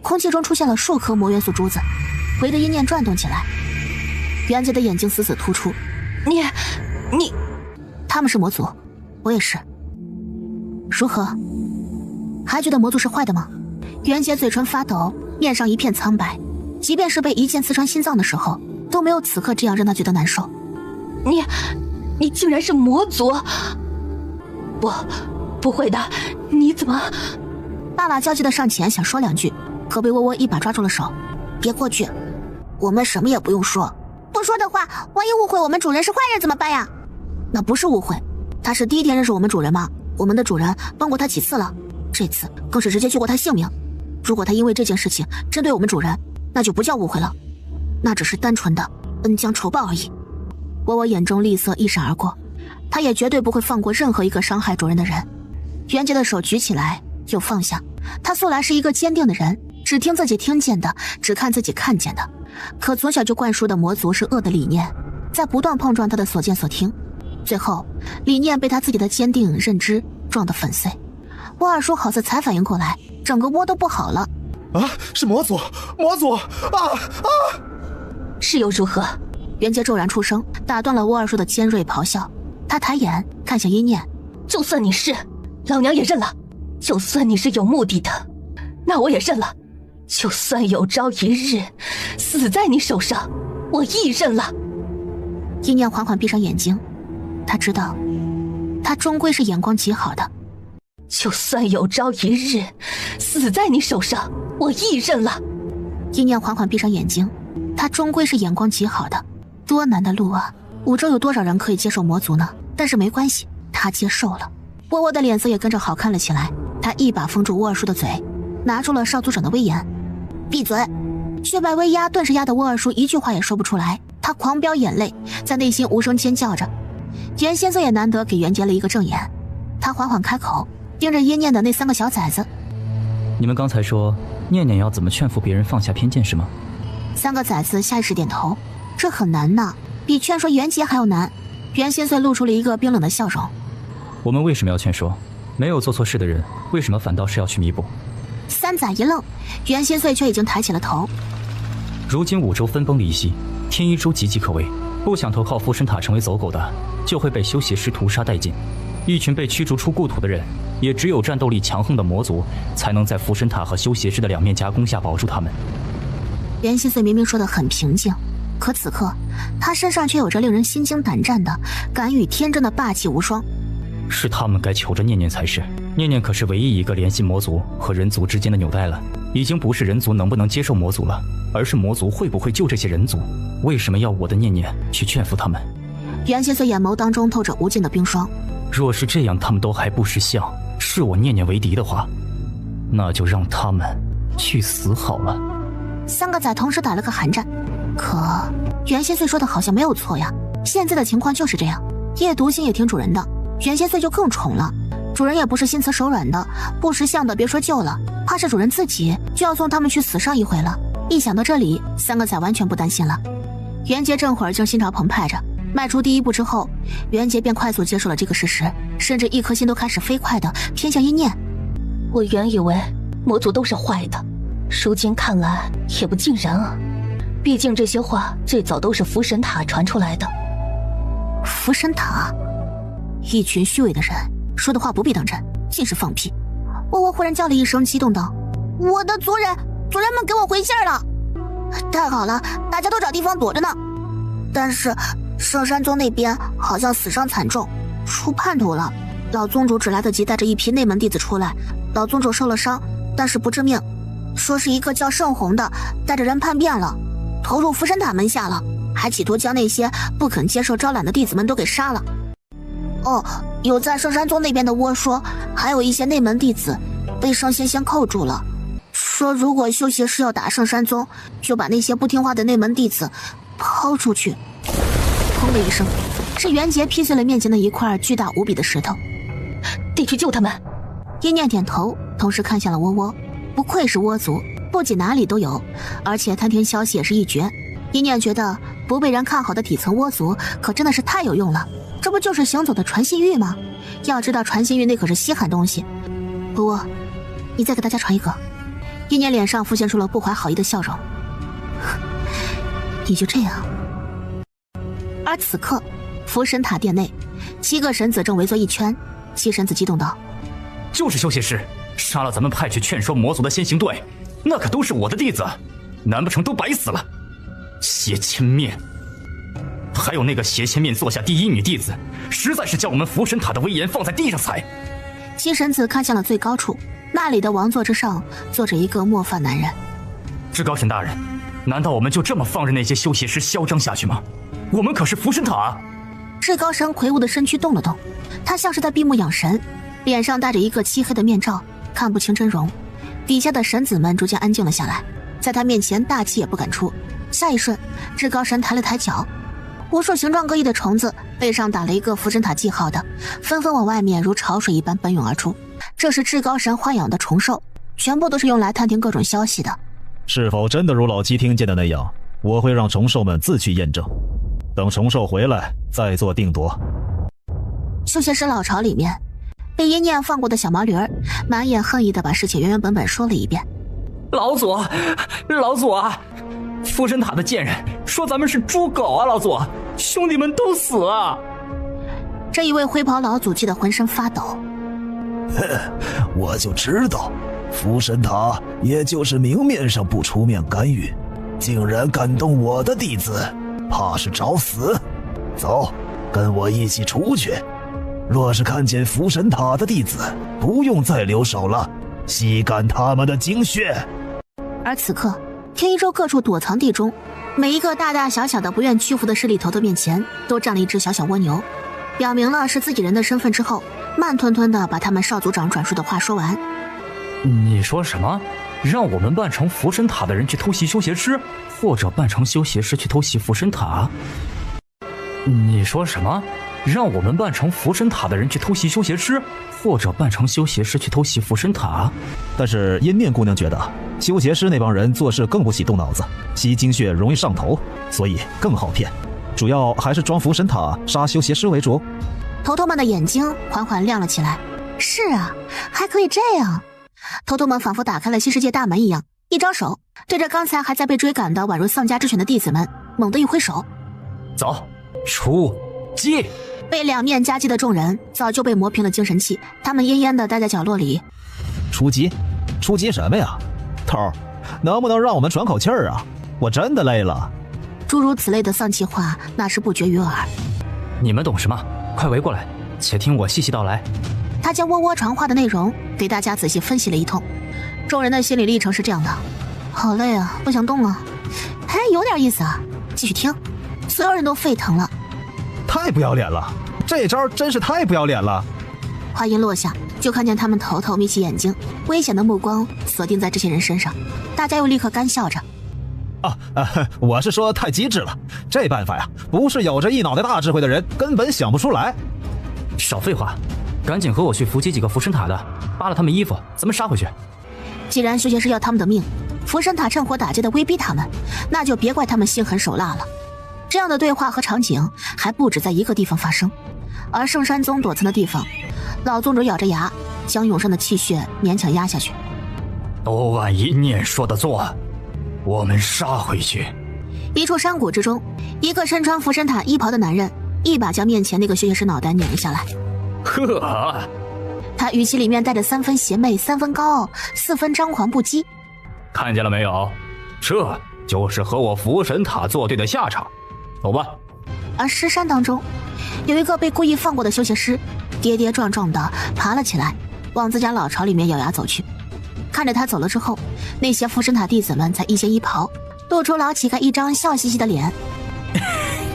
空气中出现了数颗魔元素珠子，围着一念转动起来。袁杰的眼睛死死突出。你，他们是魔族，我也是。如何？还觉得魔族是坏的吗？袁杰嘴唇发抖，面上一片苍白，即便是被一剑刺穿心脏的时候，都没有此刻这样让他觉得难受。你竟然是魔族？不会的，你怎么？爸爸焦急地上前想说两句，可被窝窝一把抓住了手。别过去，我们什么也不用说。不说的话，万一误会我们主人是坏人怎么办呀？那不是误会，他是第一天认识我们主人吗？我们的主人帮过他几次了，这次更是直接救过他性命。如果他因为这件事情针对我们主人，那就不叫误会了，那只是单纯的恩将仇报而已。窝窝眼中厉色一闪而过，他也绝对不会放过任何一个伤害主人的人。袁杰的手举起来又放下，他素来是一个坚定的人，只听自己听见的，只看自己看见的。可从小就灌输的魔族是恶的理念，在不断碰撞他的所见所听，最后理念被他自己的坚定认知撞得粉碎。我二叔好似才反应过来，整个窝都不好了。啊，是魔族啊！是又如何？袁杰骤然出声，打断了我二叔的尖锐咆哮。他抬眼看向一念，就算你是，老娘也认了；就算你是有目的的，那我也认了；就算有朝一日死在你手上，我亦认了。一念缓缓闭上眼睛，他知道，他终归是眼光极好的。就算有朝一日死在你手上，我亦认了。一念缓缓闭上眼睛，他终归是眼光极好的。多难的路啊！五洲有多少人可以接受魔族呢？但是没关系，他接受了。窝窝的脸色也跟着好看了起来，他一把封住沃尔叔的嘴，拿出了少族长的威严。闭嘴！血脉威压顿时压得沃尔叔一句话也说不出来，他狂飙眼泪，在内心无声尖叫着。袁先生也难得给袁杰了一个正眼，他缓缓开口，盯着叶念的那3个小崽子。你们刚才说念念要怎么劝服别人放下偏见是吗？3个崽子下意识点头。这很难呐，比劝说袁杰还要难。袁先生露出了一个冰冷的笑容。我们为什么要劝说？没有做错事的人，为什么反倒是要去弥补？3崽一愣，袁先生却已经抬起了头。如今五洲分崩离析，天一州岌岌可危，不想投靠附身塔成为走狗的，就会被修邪师屠杀殆尽。一群被驱逐出故土的人，也只有战斗力强横的魔族，才能在附身塔和修邪师的两面夹攻下保住他们。袁先生明明说得很平静，可此刻他身上却有着令人心惊胆战的敢与天争的霸气无双。是他们该求着念念才是，念念可是唯一一个联系魔族和人族之间的纽带了。已经不是人族能不能接受魔族了，而是魔族会不会救这些人族。为什么要我的念念去劝服他们？袁先生眼眸当中透着无尽的冰霜。若是这样他们都还不识相，视我念念为敌的话，那就让他们去死好了。3个崽同时打了个寒战。可袁先生说的好像没有错呀，现在的情况就是这样。叶独星也听主人的，袁先生就更宠了。主人也不是心慈手软的，不识相的别说救了，怕是主人自己就要送他们去死上一回了。一想到这里，3个崽完全不担心了。袁杰这会儿正心潮澎湃着，迈出第一步之后，袁杰便快速接受了这个事实，甚至一颗心都开始飞快的偏向一念。我原以为魔族都是坏的，如今看来也不尽然啊。毕竟这些话最早都是福神塔传出来的。福神塔，一群虚伪的人说的话不必当真，尽是放屁。窝窝忽然叫了一声，激动道：“我的族人们给我回信了！太好了，大家都找地方躲着呢。但是圣山宗那边好像死伤惨重，出叛徒了。老宗主只来得及带着一批内门弟子出来，老宗主受了伤，但是不致命。说是一个叫圣红的带着人叛变了，投入福神塔门下了，还企图将那些不肯接受招揽的弟子们都给杀了。”哦，有在圣山宗那边的倭说，还有一些内门弟子被圣仙仙扣住了，说如果修邪师要打圣山宗，就把那些不听话的内门弟子抛出去。砰的一声，是元杰劈碎了面前的一块巨大无比的石头。得去救他们。一念点头，同时看向了窝窝。不愧是倭族，不仅哪里都有，而且探听消息也是一绝。一念觉得不被人看好的底层倭族可真的是太有用了，这不就是行走的传信玉吗？要知道传信玉那可是稀罕东西。不过你再给大家传一个。一念脸上浮现出了不怀好意的笑容。也就这样。而此刻福神塔殿内，7个神子正围坐一圈。七神子激动道：就是修邪师杀了咱们派去劝说魔族的先行队，那可都是我的弟子，难不成都白死了？邪千面，还有那个邪千面坐下第一女弟子，实在是将我们福神塔的威严放在地上踩。七神子看向了最高处，那里的王座之上坐着一个末发男人。至高神大人，难道我们就这么放任那些修邪师嚣张下去吗？我们可是福神塔。至高神魁梧的身躯动了动，他像是在闭目养神，脸上戴着一个漆黑的面罩，看不清真容。底下的神子们逐渐安静了下来，在他面前大气也不敢出。下一瞬，至高神抬了抬脚，无数形状各异的虫子，背上打了一个福神塔记号的，纷纷往外面如潮水一般奔涌而出。这是至高神豢养的虫兽，全部都是用来探听各种消息的。是否真的如老七听见的那样，我会让虫兽们自去验证，等虫兽回来再做定夺。修邪师老巢里面，被一念放过的小毛驴儿满眼恨意地把事情原原本本说了一遍。老祖，老祖啊！福神塔的贱人说咱们是猪狗啊！老祖，兄弟们都死了。这一位灰袍老祖气得浑身发抖。我就知道，福神塔也就是明面上不出面干预，竟然敢动我的弟子，怕是找死。走，跟我一起出去。若是看见福神塔的弟子，不用再留守了，吸干他们的精血。而此刻，天一州各处躲藏地中，每一个大大小小的不愿屈服的势力头头面前，都站了一只小小蜗牛，表明了是自己人的身份之后，慢吞吞地把他们少族长转述的话说完。你说什么？让我们扮成福神塔的人去偷袭修邪师，或者扮成修邪师去偷袭福神塔？你说什么？让我们扮成福神塔的人去偷袭修邪师，或者扮成修邪师去偷袭福神塔？但是阴面姑娘觉得修邪师那帮人做事更不喜动脑子，吸精血容易上头，所以更好骗，主要还是装福神塔杀修邪师为主。头头们的眼睛缓缓亮了起来。是啊，还可以这样。头头们仿佛打开了新世界大门一样，一招手，对着刚才还在被追赶的宛如丧家之犬的弟子们猛地一挥手。走，出击！被两面夹击的众人早就被磨平了精神气，他们恹恹地待在角落里。出击？出击什么呀？头儿，能不能让我们喘口气儿啊？我真的累了。诸如此类的丧气话那是不绝于耳。你们懂什么？快围过来，且听我细细道来。他将窝窝传话的内容给大家仔细分析了一通。众人的心理历程是这样的：好累啊，不想动啊。还有点意思啊，继续听。所有人都沸腾了。太不要脸了，这招真是太不要脸了。话音落下，就看见他们头头眯起眼睛，危险的目光锁定在这些人身上。大家又立刻干笑着。我是说太机智了，这办法呀，不是有着一脑袋大智慧的人根本想不出来。少废话，赶紧和我去伏击几个福神塔的，扒了他们衣服，咱们杀回去。既然修邪师要他们的命，福神塔趁火打劫的威逼他们，那就别怪他们心狠手辣了。这样的对话和场景还不止在一个地方发生，而圣山宗躲藏的地方，老宗主咬着牙将涌上的气血勉强压下去。都按一念说的做，我们杀回去。一处山谷之中，一个身穿福神塔衣袍的男人一把将面前那个修邪师脑袋拧了下来。呵，他语气里面带着3分邪魅，3分高傲，4分张狂不羁。看见了没有？这就是和我福神塔作对的下场。走吧。而尸山当中，有一个被故意放过的修邪师，跌跌撞撞地爬了起来，往自家老巢里面咬牙走去。看着他走了之后，那些福神塔弟子们才一掀衣袍，露出老乞丐一张笑嘻嘻的脸。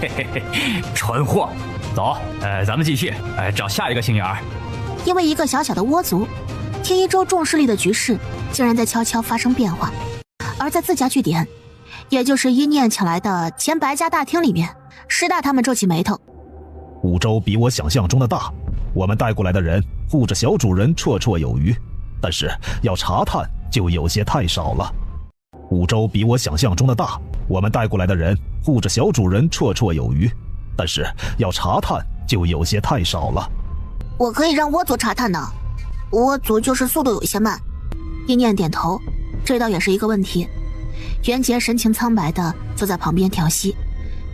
嘿嘿嘿，传话，走，咱们继续，找下一个星眼儿。因为一个小小的倭族，天一州众势力的局势竟然在悄悄发生变化。而在自家据点，也就是一念抢来的前白家大厅里面，师大他们皱起眉头。五州比我想象中的大，我们带过来的人护着小主人绰绰有余，但是要查探就有些太少了。五州比我想象中的大，我们带过来的人护着小主人绰绰有余，但是要查探就有些太少了。我可以让倭族查探的，倭族就是速度有些慢。一念点头，这倒也是一个问题。袁杰神情苍白的坐在旁边调息，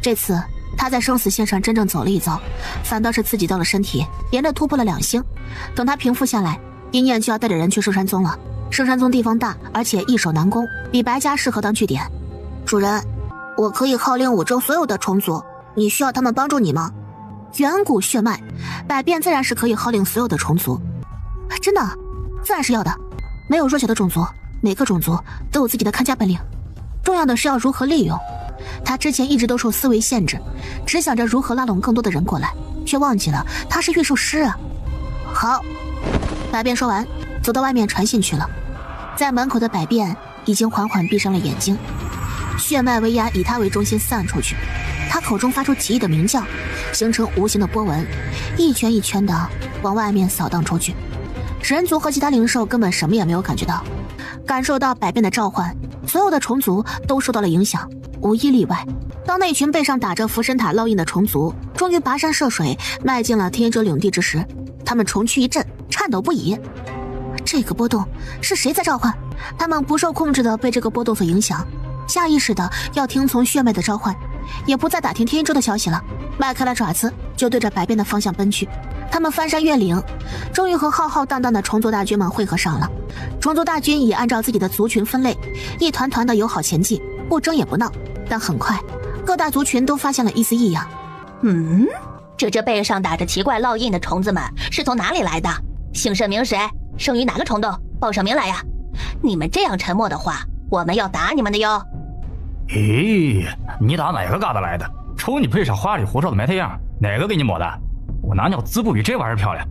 这次他在生死线上真正走了一遭，反倒是刺激到了身体，连着突破了2星。等他平复下来，一念就要带着人去圣山宗了。圣山宗地方大，而且易守难攻，比白家适合当据点。主人，我可以号令5州所有的虫族，你需要他们帮助你吗？远古血脉，百变自然是可以号令所有的虫族。真的，自然是要的。没有弱小的种族，每个种族都有自己的看家本领，重要的是要如何利用。他之前一直都受思维限制，只想着如何拉拢更多的人过来，却忘记了他是御术师啊。好，百变说完，走到外面传信去了。在门口的百变已经缓缓闭上了眼睛，血脉威压以他为中心散出去，他口中发出奇异的鸣叫，形成无形的波纹，一圈一圈的往外面扫荡出去。人族和其他灵兽根本什么也没有感觉到，感受到百变的召唤，所有的虫族都受到了影响，无一例外。当那群背上打着符神塔烙印的虫族终于跋山涉水迈进了天者领地之时，他们虫躯一震，颤抖不已。这个波动是谁在召唤？他们不受控制的被这个波动所影响，下意识的要听从血脉的召唤，也不再打听天一州的消息了，迈开了爪子就对着百变的方向奔去。他们翻山越岭，终于和浩浩荡荡的虫族大军们汇合上了。虫族大军也按照自己的族群分类，一团团的友好前进，不争也不闹。但很快，各大族群都发现了一丝异样。这背上打着奇怪烙印的虫子们是从哪里来的？姓甚名谁？生于哪个虫洞？报上名来呀！你们这样沉默的话，我们要打你们的哟。咦，你打哪个疙瘩来的？瞅你背上花里胡哨的埋汰样，哪个给你抹的？我拿尿滋不比这玩意儿漂亮。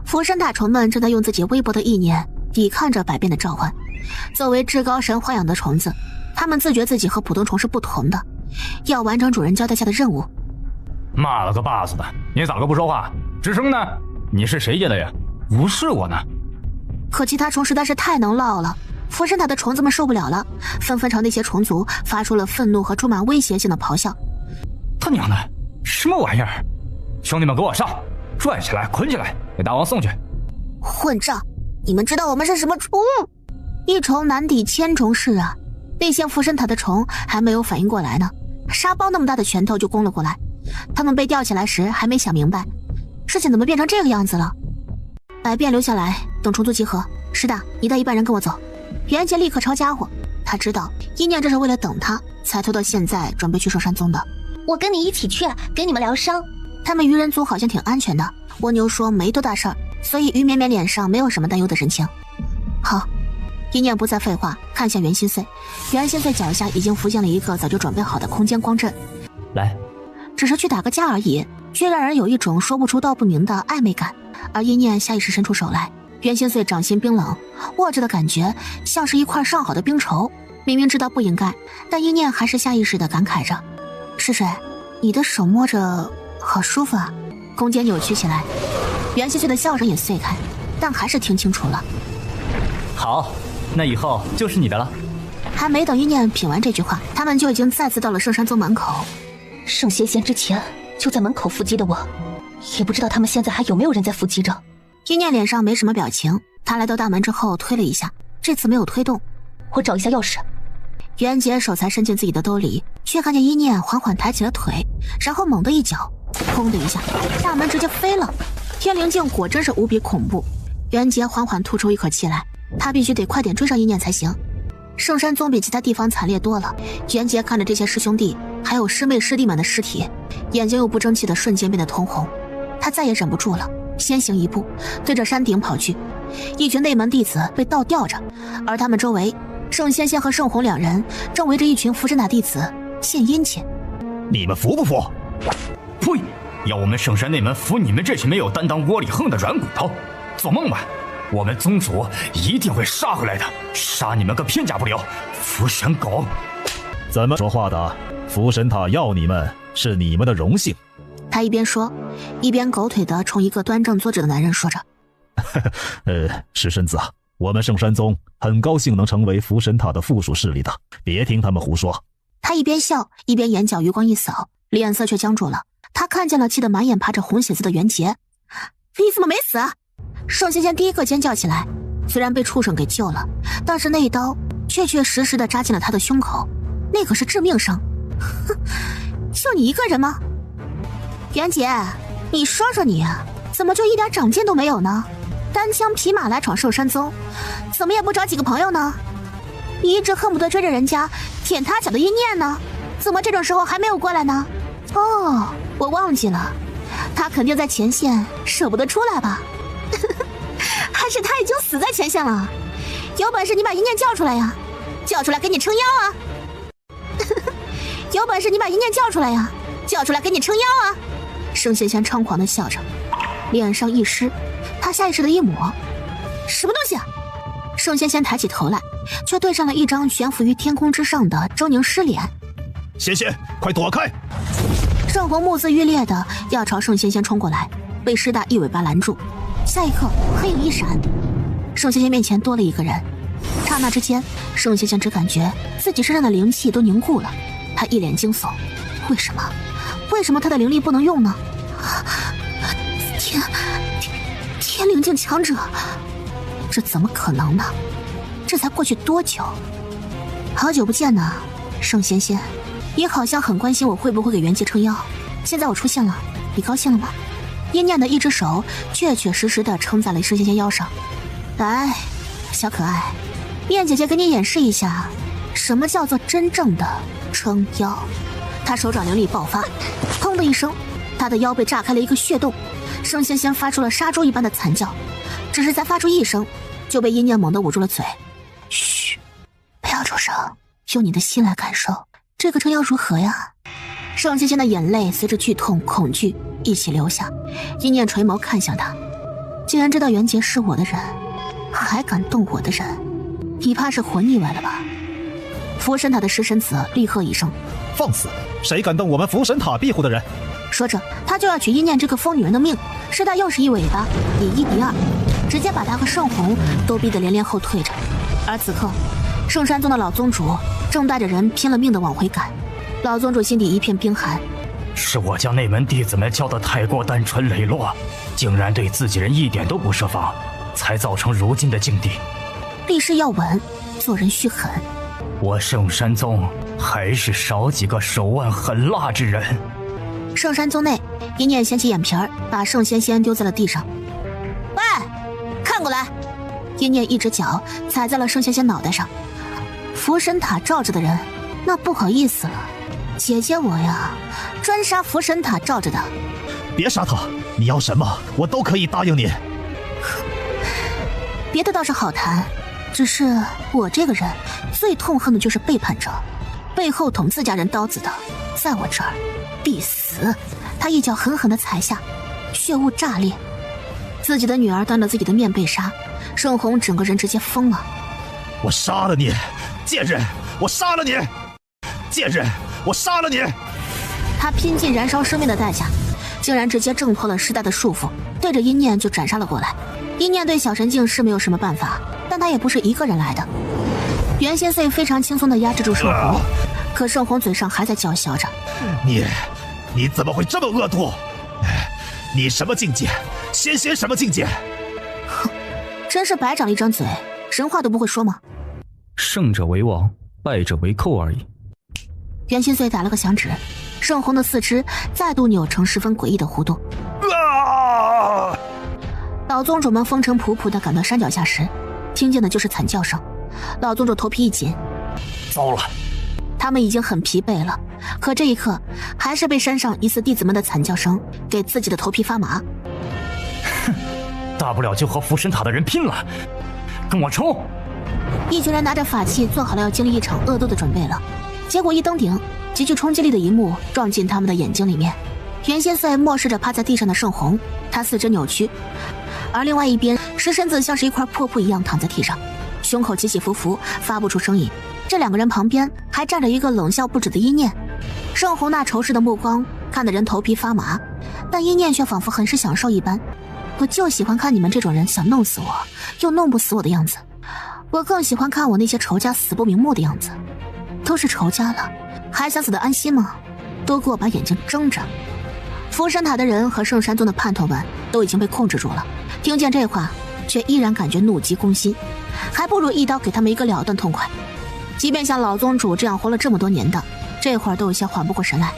符神塔虫们正在用自己微薄的意念抵抗着百变的召唤。作为至高神豢养的虫子，他们自觉自己和普通虫是不同的，要完成主人交代下的任务。骂了个巴子的，你咋个不说话？吱声呢？你是谁家的呀？无视我呢？可其他虫实在是太能唠了，符神塔的虫子们受不了了，纷纷朝那些虫族发出了愤怒和充满威胁性的咆哮。他娘的，什么玩意儿！兄弟们给我上，拽起来捆起来，给大王送去。混账，你们知道我们是什么虫？一虫难抵千虫式啊！那些符神塔的虫还没有反应过来呢，沙包那么大的拳头就攻了过来。他们被吊起来时还没想明白事情怎么变成这个样子了。百变留下来等虫族集合，师大你带一半人跟我走。袁杰立刻抄家伙，他知道一念这是为了等他才拖到现在准备去圣山宗的。我跟你一起去，给你们疗伤。他们鱼人族好像挺安全的，蜗牛说没多大事儿，所以于绵绵脸上没有什么担忧的神情。好，一念不再废话，看向袁心碎。袁心碎脚下已经浮现了一个早就准备好的空间光阵。来，只是去打个架而已，却让人有一种说不出道不明的暧昧感。而一念下意识伸出手来，袁心碎掌心冰冷，握着的感觉像是一块上好的冰绸。明明知道不应该，但一念还是下意识地感慨着：是谁？你的手摸着好舒服啊。空间扭曲起来，袁心碎的笑容也碎开，但还是听清楚了。好，那以后就是你的了。还没等一念品完这句话，他们就已经再次到了圣山宗门口。圣邪仙之前就在门口伏击的我，也不知道他们现在还有没有人在伏击着。一念脸上没什么表情，他来到大门之后推了一下，这次没有推动。我找一下钥匙。袁杰手才伸进自己的兜里，却看见一念缓缓抬起了腿，然后猛地一脚，砰的一下，大门直接飞了。天灵镜果真是无比恐怖。袁杰缓缓吐出一口气来，他必须得快点追上一念才行。圣山宗比其他地方惨烈多了，袁杰看着这些师兄弟还有师妹师弟们的尸体，眼睛又不争气的瞬间变得通红。他再也忍不住了，先行一步对着山顶跑去。一群内门弟子被倒吊着，而他们周围圣仙仙和圣红两人正围着一群符神塔弟子献殷勤。你们服不服？呸！要我们圣山内门服你们这群没有担当、窝里横的软骨头？做梦吧！我们宗主一定会杀回来的，杀你们个片甲不留！福神狗！怎么说话的？福神塔要你们是你们的荣幸。他一边说，一边狗腿地冲一个端正坐着的男人说着：“石身子啊，我们圣山宗很高兴能成为福神塔的附属势力的，别听他们胡说。”他一边笑，一边眼角余光一扫，脸色却僵住了。他看见了气得满眼爬着红血丝的袁杰，你怎么没死啊？盛仙仙第一个尖叫起来，虽然被畜生给救了，但是那一刀确确实实地扎进了他的胸口，那可是致命伤。哼，就你一个人吗？袁杰，你说说你，怎么就一点长进都没有呢？单枪匹马来闯圣山宗，怎么也不找几个朋友呢？你一直恨不得追着人家舔他脚的一念呢，怎么这种时候还没有过来呢？哦，我忘记了，他肯定在前线，舍不得出来吧？还是他已经死在前线了？有本事你把一念叫出来呀，叫出来给你撑腰啊！有本事你把一念叫出来呀，叫出来给你撑腰啊！盛仙仙猖狂地笑着，脸上一湿，他下意识的一抹，什么东西啊？盛仙仙抬起头来，却对上了一张悬浮于天空之上的狰狞尸脸。仙仙，快躲开！盛虹目眦欲裂的要朝盛仙仙冲过来，被师大一尾巴拦住。下一刻，黑影一闪，盛仙仙面前多了一个人。刹那之间，盛仙仙只感觉自己身上的灵气都凝固了。她一脸惊悚，为什么她的灵力不能用呢？天灵境强者，这怎么可能呢？这才过去多久？好久不见呢，盛仙仙，你好像很关心我会不会给袁杰撑腰。现在我出现了，你高兴了吗？阴念的一只手确确实实地撑在了盛仙仙腰上。来，小可爱，燕姐姐给你演示一下什么叫做真正的撑腰。她手掌灵力爆发，砰的一声，她的腰被炸开了一个血洞。盛仙仙发出了杀猪一般的惨叫，只是才发出一声，就被阴念猛地捂住了嘴。嘘，不要出声，用你的心来感受这个撑腰如何呀？盛仙仙的眼泪随着剧痛、恐惧一起流下，阴念垂眸看向他，竟然知道袁杰是我的人，还敢动我的人，你怕是活腻歪了吧？福神塔的食神子厉喝一声：“放肆！谁敢动我们福神塔庇护的人？”说着，他就要取阴念这个疯女人的命。师大又是一尾巴，以1敌2，直接把他和盛虹都逼得连连后退着。而此刻，圣山宗的老宗主正带着人拼了命地往回赶。老宗主心底一片冰寒，是我将内门弟子们教得太过单纯磊落，竟然对自己人一点都不设防，才造成如今的境地。立誓要稳，做人须狠。我圣山宗还是少几个手腕狠辣之人。圣山宗内，一念掀起眼皮儿，把盛仙仙丢在了地上。喂，看过来！一念一只脚踩在了盛仙仙脑袋上。福神塔罩着的人，那不好意思了，姐姐我呀，专杀福神塔罩着的。别杀他，你要什么我都可以答应你。别的倒是好谈，只是我这个人最痛恨的就是背叛者，背后捅自家人刀子的，在我这儿必死。他一脚狠狠地踩下，血雾炸裂，自己的女儿当着自己的面被杀，盛虹整个人直接疯了。我杀了你，贱人！我杀了你，贱人！我杀了你！他拼尽燃烧生命的代价，竟然直接挣脱了师大的束缚，对着阴念就斩杀了过来。阴念对小神境是没有什么办法，但他也不是一个人来的。袁仙碎非常轻松地压制住盛虹，可盛虹嘴上还在叫嚣着：“你怎么会这么恶毒？你什么境界？仙仙什么境界？”哼，真是白长了一张嘴，人话都不会说吗？胜者为王，败者为寇而已。袁心碎打了个响指，盛虹的四肢再度扭成十分诡异的弧度。老宗主们风尘仆仆地赶到山脚下时，听见的就是惨叫声。老宗主头皮一紧，糟了！他们已经很疲惫了，可这一刻还是被山上疑似弟子们的惨叫声给自己的头皮发麻。哼，大不了就和福神塔的人拼了，跟我冲！一群人拿着法器做好了要经历一场恶斗的准备了，结果一登顶，极具冲击力的一幕撞进他们的眼睛里面。袁心碎漠视着趴在地上的盛红，他四肢扭曲，而另外一边石身子像是一块破布一样躺在地上，胸口起起伏伏，发不出声音。这两个人旁边还站着一个冷笑不止的一念。盛红那仇视的目光看得人头皮发麻，但一念却仿佛很是享受一般。我就喜欢看你们这种人想弄死我又弄不死我的样子，我更喜欢看我那些仇家死不瞑目的样子。都是仇家了，还想死得安心吗？都给我把眼睛睁着！福山塔的人和圣山宗的叛徒们都已经被控制住了，听见这话却依然感觉怒极攻心，还不如一刀给他们一个了断痛快。即便像老宗主这样活了这么多年的，这会儿都有些缓不过神来。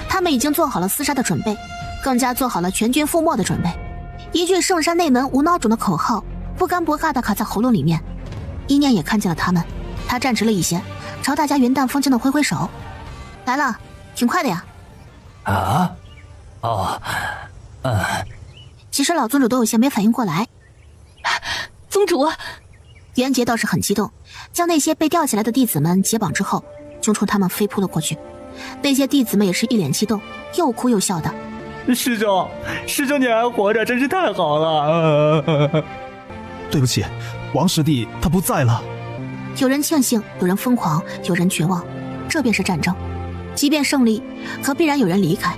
他们已经做好了厮杀的准备，更加做好了全军覆没的准备。一句圣山内门无孬种的口号不干不尬地卡在喉咙里面。一念也看见了他们，他站直了一些，朝大家云淡风轻地挥挥手：“来了，挺快的呀。”啊？哦，其实老宗主都有些没反应过来。宗主，袁杰倒是很激动，将那些被吊起来的弟子们解绑之后，就冲他们飞扑了过去。那些弟子们也是一脸激动，又哭又笑的：“师兄，你还活着，真是太好了！”对不起，王师弟他不在了。有人庆幸，有人疯狂，有人绝望，这便是战争。即便胜利，可必然有人离开。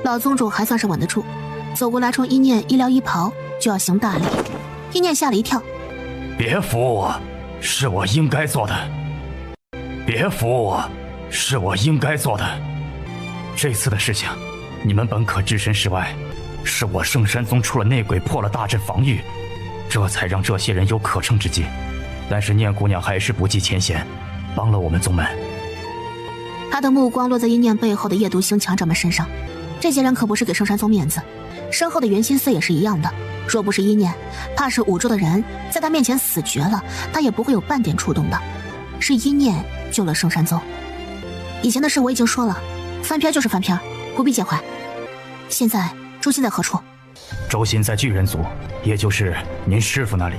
老宗主还算是稳得住，走过来冲一念医疗衣袍就要行大礼。一念吓了一跳：“别扶我，是我应该做的。别扶我，是我应该做的。这次的事情，你们本可置身事外，是我圣山宗出了内鬼，破了大阵防御，这才让这些人有可乘之机。但是念姑娘还是不计前嫌，帮了我们宗门。”他的目光落在一念背后的夜读星强者们身上，这些人可不是给圣山宗面子，身后的袁心碎也是一样的。若不是一念，怕是五州的人在他面前死绝了，他也不会有半点触动的。是一念救了圣山宗。以前的事我已经说了，翻篇就是翻篇，不必介怀。现在周心在何处？周心在巨人族，也就是您师父那里。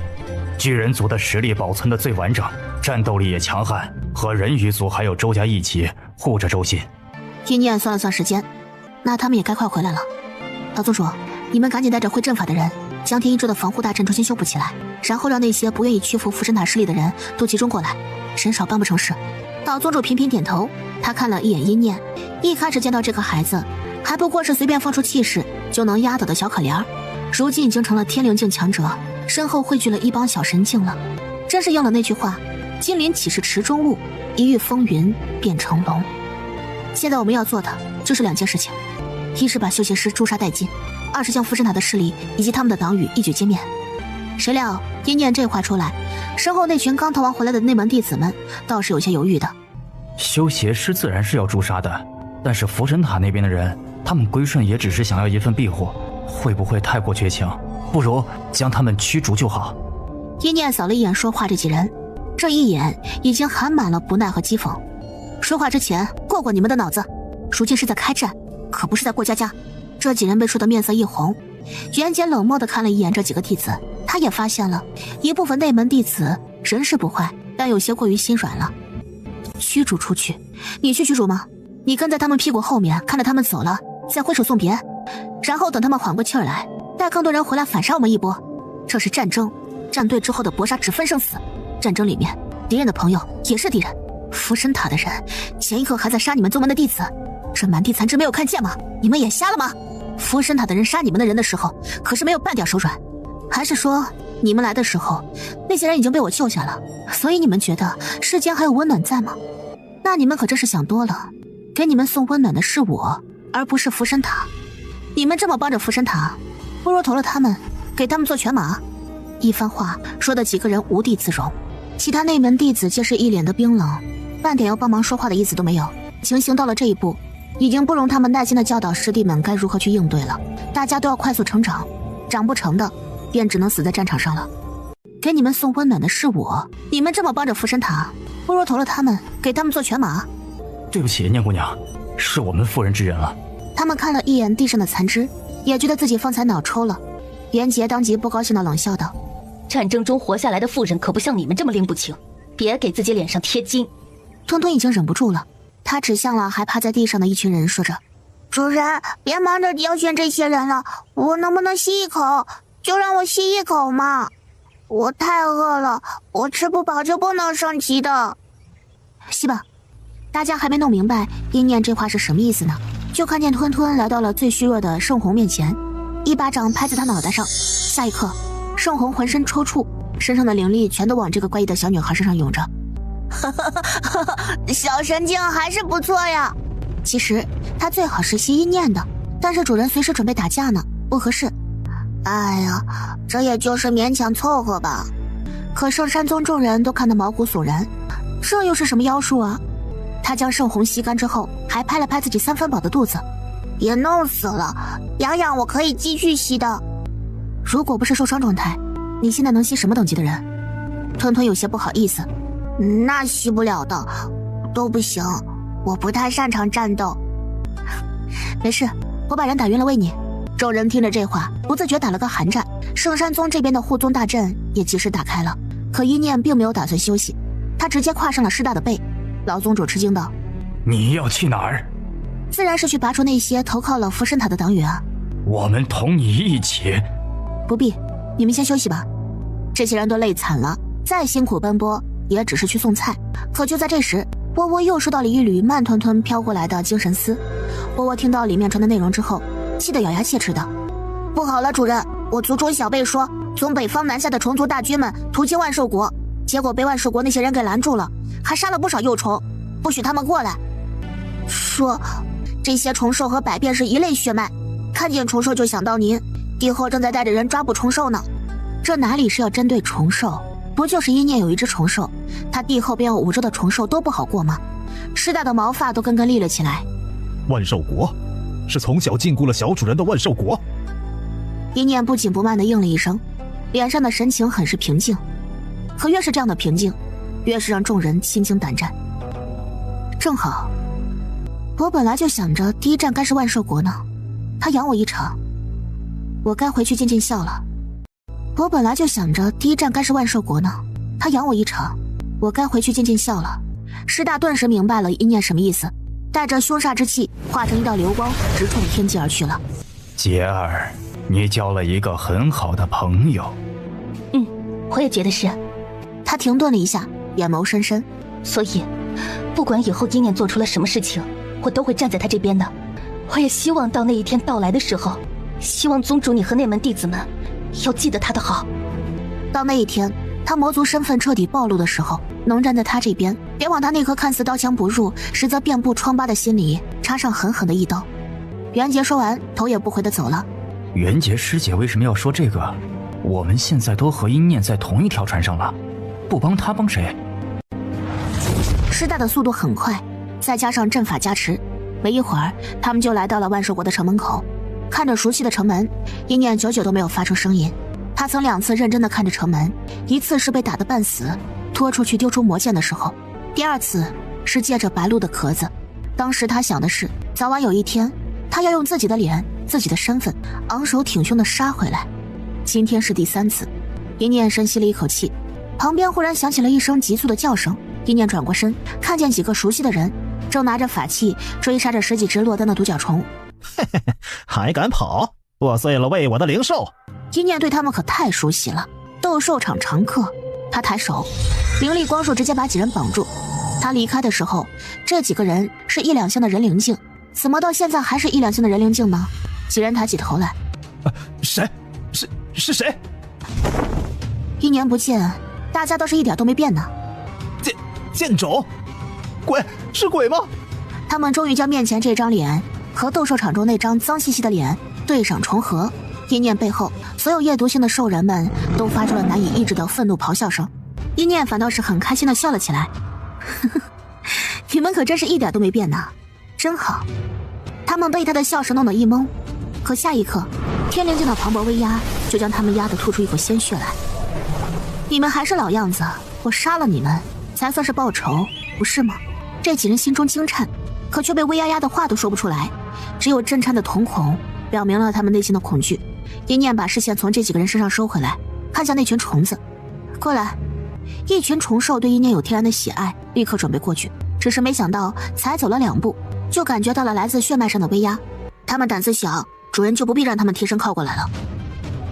巨人族的实力保存的最完整，战斗力也强悍，和人鱼族还有周家一起护着周心。一念算了算时间，那他们也该快回来了。老宗主，你们赶紧带着会阵法的人将天一州的防护大阵重新修补起来，然后让那些不愿意屈服福神塔势力的人都集中过来，人少办不成事。老宗主频频点头，他看了一眼一念，一开始见到这个孩子还不过是随便放出气势就能压倒的小可怜，如今已经成了天灵境强者，身后汇聚了一帮小神境了。真是应了那句话，金鳞岂是池中物，一遇风云变成龙。现在我们要做的就是两件事情，一是把修邪师诛杀殆尽，二是将福神塔的势力以及他们的党羽一举歼灭。谁料一念这话出来，身后那群刚逃亡回来的内门弟子们倒是有些犹豫的。修邪师自然是要诛杀的，但是福神塔那边的人，他们归顺也只是想要一份庇护，会不会太过绝情？不如将他们驱逐就好。一念扫了一眼说话这几人，这一眼已经含满了不耐和讥讽。说话之前过过你们的脑子，如今是在开战，可不是在过家家。这几人被说得面色一红。袁杰冷漠地看了一眼这几个弟子，他也发现了一部分内门弟子人是不坏，但有些过于心软了。驱逐出去？你去驱逐吗？你跟在他们屁股后面，看着他们走了再挥手送别，然后等他们缓过气儿来，带更多人回来反杀我们一波。这是战争，战队之后的搏杀只分生死，战争里面敌人的朋友也是敌人。福神塔的人前一刻还在杀你们宗门的弟子，这满地残肢没有看见吗？你们眼瞎了吗？福神塔的人杀你们的人的时候可是没有半点手软，还是说你们来的时候那些人已经被我救下了，所以你们觉得世间还有温暖在吗？那你们可真是想多了，给你们送温暖的是我，而不是福神塔。你们这么帮着福神塔，不如投了他们，给他们做犬马。一番话说的几个人无地自容，其他内门弟子皆是一脸的冰冷，半点要帮忙说话的意思都没有。情形到了这一步，已经不容他们耐心的教导师弟们该如何去应对了。大家都要快速成长，长不成的便只能死在战场上了。给你们送温暖的是我，你们这么帮着福神塔，不如投了他们，给他们做犬马。对不起，念姑娘，是我们妇人之仁了。他们看了一眼地上的残肢，也觉得自己方才脑抽了。袁杰当即不高兴的冷笑道：战争中活下来的妇人可不像你们这么拎不清，别给自己脸上贴金。吞吞已经忍不住了，他指向了还趴在地上的一群人，说着：主人，别忙着挑选这些人了，我能不能吸一口？就让我吸一口嘛！我太饿了，我吃不饱就不能升级的。吸吧。大家还没弄明白阴念这话是什么意思呢，就看见吞吞来到了最虚弱的盛红面前，一巴掌拍在他脑袋上。下一刻，盛红浑身抽搐，身上的灵力全都往这个怪异的小女孩身上涌着。小神经还是不错呀。其实他最好是吸阴念的，但是主人随时准备打架呢，不合适。哎呀，这也就是勉强凑合吧。可圣山宗众人都看得毛骨悚然，这又是什么妖术啊？他将圣红吸干之后，还拍了拍自己3分饱的肚子。别弄死了，养养我可以继续吸的。如果不是受伤状态，你现在能吸什么等级的人？吞吞有些不好意思。那吸不了的都不行，我不太擅长战斗。没事，我把人打晕了喂你。众人听着这话，不自觉打了个寒战。圣山宗这边的护宗大阵也及时打开了，可一念并没有打算休息，他直接跨上了师大的背。老宗主吃惊道：你要去哪儿？自然是去拔除那些投靠了福神塔的党羽啊。我们同你一起。不必，你们先休息吧。这些人都累惨了，再辛苦奔波也只是去送菜。可就在这时，窝窝又收到了一缕慢吞吞飘过来的精神丝。窝窝听到里面传的内容之后，气得咬牙切齿道：不好了，主人，我族中小辈说从北方南下的虫族大军们途经万兽国，结果被万兽国那些人给拦住了，还杀了不少幼虫，不许他们过来。说这些虫兽和百变是一类血脉，看见虫兽就想到您，帝后正在带着人抓捕虫兽呢。这哪里是要针对虫兽，不就是一念有一只虫兽，他帝后便有5周的虫兽都不好过吗？师大的毛发都根根立了起来。万兽国是从小禁锢了小主人的万兽国。一念不紧不慢地应了一声，脸上的神情很是平静。可越是这样的平静，越是让众人心惊胆战。正好我本来就想着第一站该是万兽国呢，他养我一场，我该回去尽尽孝了。我本来就想着第一站该是万兽国呢，他养我一场，我该回去尽尽孝了。师大顿时明白了一念什么意思，带着凶煞之气化成一道流光，直冲天际而去了。杰儿，你交了一个很好的朋友。我也觉得是。他停顿了一下，眼眸深深。所以不管以后一念做出了什么事情，我都会站在他这边的。我也希望到那一天到来的时候，希望宗主你和内门弟子们要记得他的好。到那一天他魔族身份彻底暴露的时候，能站在他这边，别往他那颗看似刀枪不入实则遍布疮疤的心里插上狠狠的一刀。袁杰说完，头也不回地走了。袁杰师姐为什么要说这个？我们现在都和阴念在同一条船上了，不帮他帮谁？师大的速度很快，再加上阵法加持，没一会儿他们就来到了万兽国的城门口。看着熟悉的城门，一念久久都没有发出声音。他曾2次认真地看着城门，一次是被打得半死拖出去丢出魔剑的时候，第2次是借着白鹿的壳子。当时他想的是早晚有一天他要用自己的脸自己的身份昂首挺胸地杀回来。今天是第3次。一念深吸了一口气，旁边忽然响起了一声急促的叫声。一念转过身，看见几个熟悉的人正拿着法器追杀着10几只落单的独角虫。嘿嘿嘿，还敢跑？破碎了喂我的灵兽！一念对他们可太熟悉了，斗兽场常客。他抬手，灵力光束直接把几人绑住。他离开的时候，这几个人是1两星的人灵境，怎么到现在还是1两星的人灵境呢？几人抬起头来，谁？是谁？1年不见，大家倒是一点都没变呢。剑种，鬼是鬼吗？他们终于将面前这张脸和斗兽场中那张脏兮兮的脸对上重合。一念背后，所有夜毒性的兽人们都发出了难以抑制的愤怒咆哮声。一念反倒是很开心地笑了起来。你们可真是一点都没变呢，真好。他们被他的笑声弄得一懵，可下一刻天灵境的磅礴威压就将他们压得吐出一口鲜血来。你们还是老样子，我杀了你们才算是报仇，不是吗？这几人心中惊颤，可却被威压压的话都说不出来，只有震颤的瞳孔表明了他们内心的恐惧。一念把视线从这几个人身上收回来，看向那群虫子。过来。一群虫兽对一念有天然的喜爱，立刻准备过去，只是没想到才走了2步，就感觉到了来自血脉上的威压，他们胆子小，主人就不必让他们贴身靠过来了。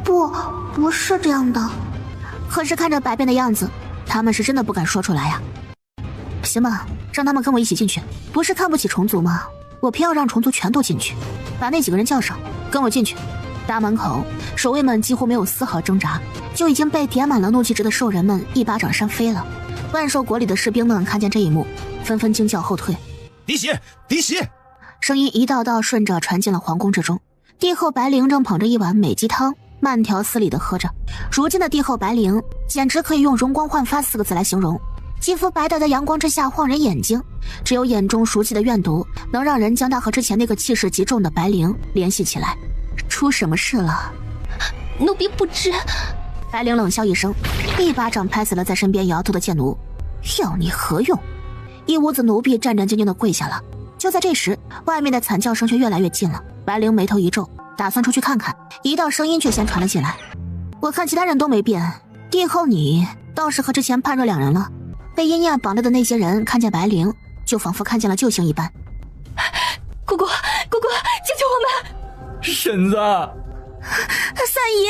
不是这样的。可是看着白变的样子，他们是真的不敢说出来呀。行吧，让他们跟我一起进去。不是看不起虫族吗？我偏要让虫族全都进去。把那几个人叫上，跟我进去。大门口，守卫们几乎没有丝毫挣扎，就已经被点满了怒气值的兽人们一巴掌扇飞了。万兽国里的士兵们看见这一幕，纷纷惊叫后退。滴血，滴血！声音一道道顺着传进了皇宫之中。帝后白灵正捧着一碗美鸡汤，慢条斯理地喝着。如今的帝后白灵简直可以用容光焕发4个字来形容，肌肤白的在阳光之下晃人眼睛，只有眼中熟悉的怨毒能让人将她和之前那个气势极重的白灵联系起来。出什么事了？奴婢不知。白灵冷笑一声，一巴掌拍死了在身边摇头的贱奴。要你何用？一屋子奴婢战战兢兢地跪下了。就在这时，外面的惨叫声却越来越近了。白灵眉头一皱，打算出去看看，一道声音却先传了进来。我看其他人都没变，帝后你倒是和之前判若两人了。被阴焰绑着的那些人看见白灵，就仿佛看见了救星一般。姑姑，救救我们！婶子，三姨，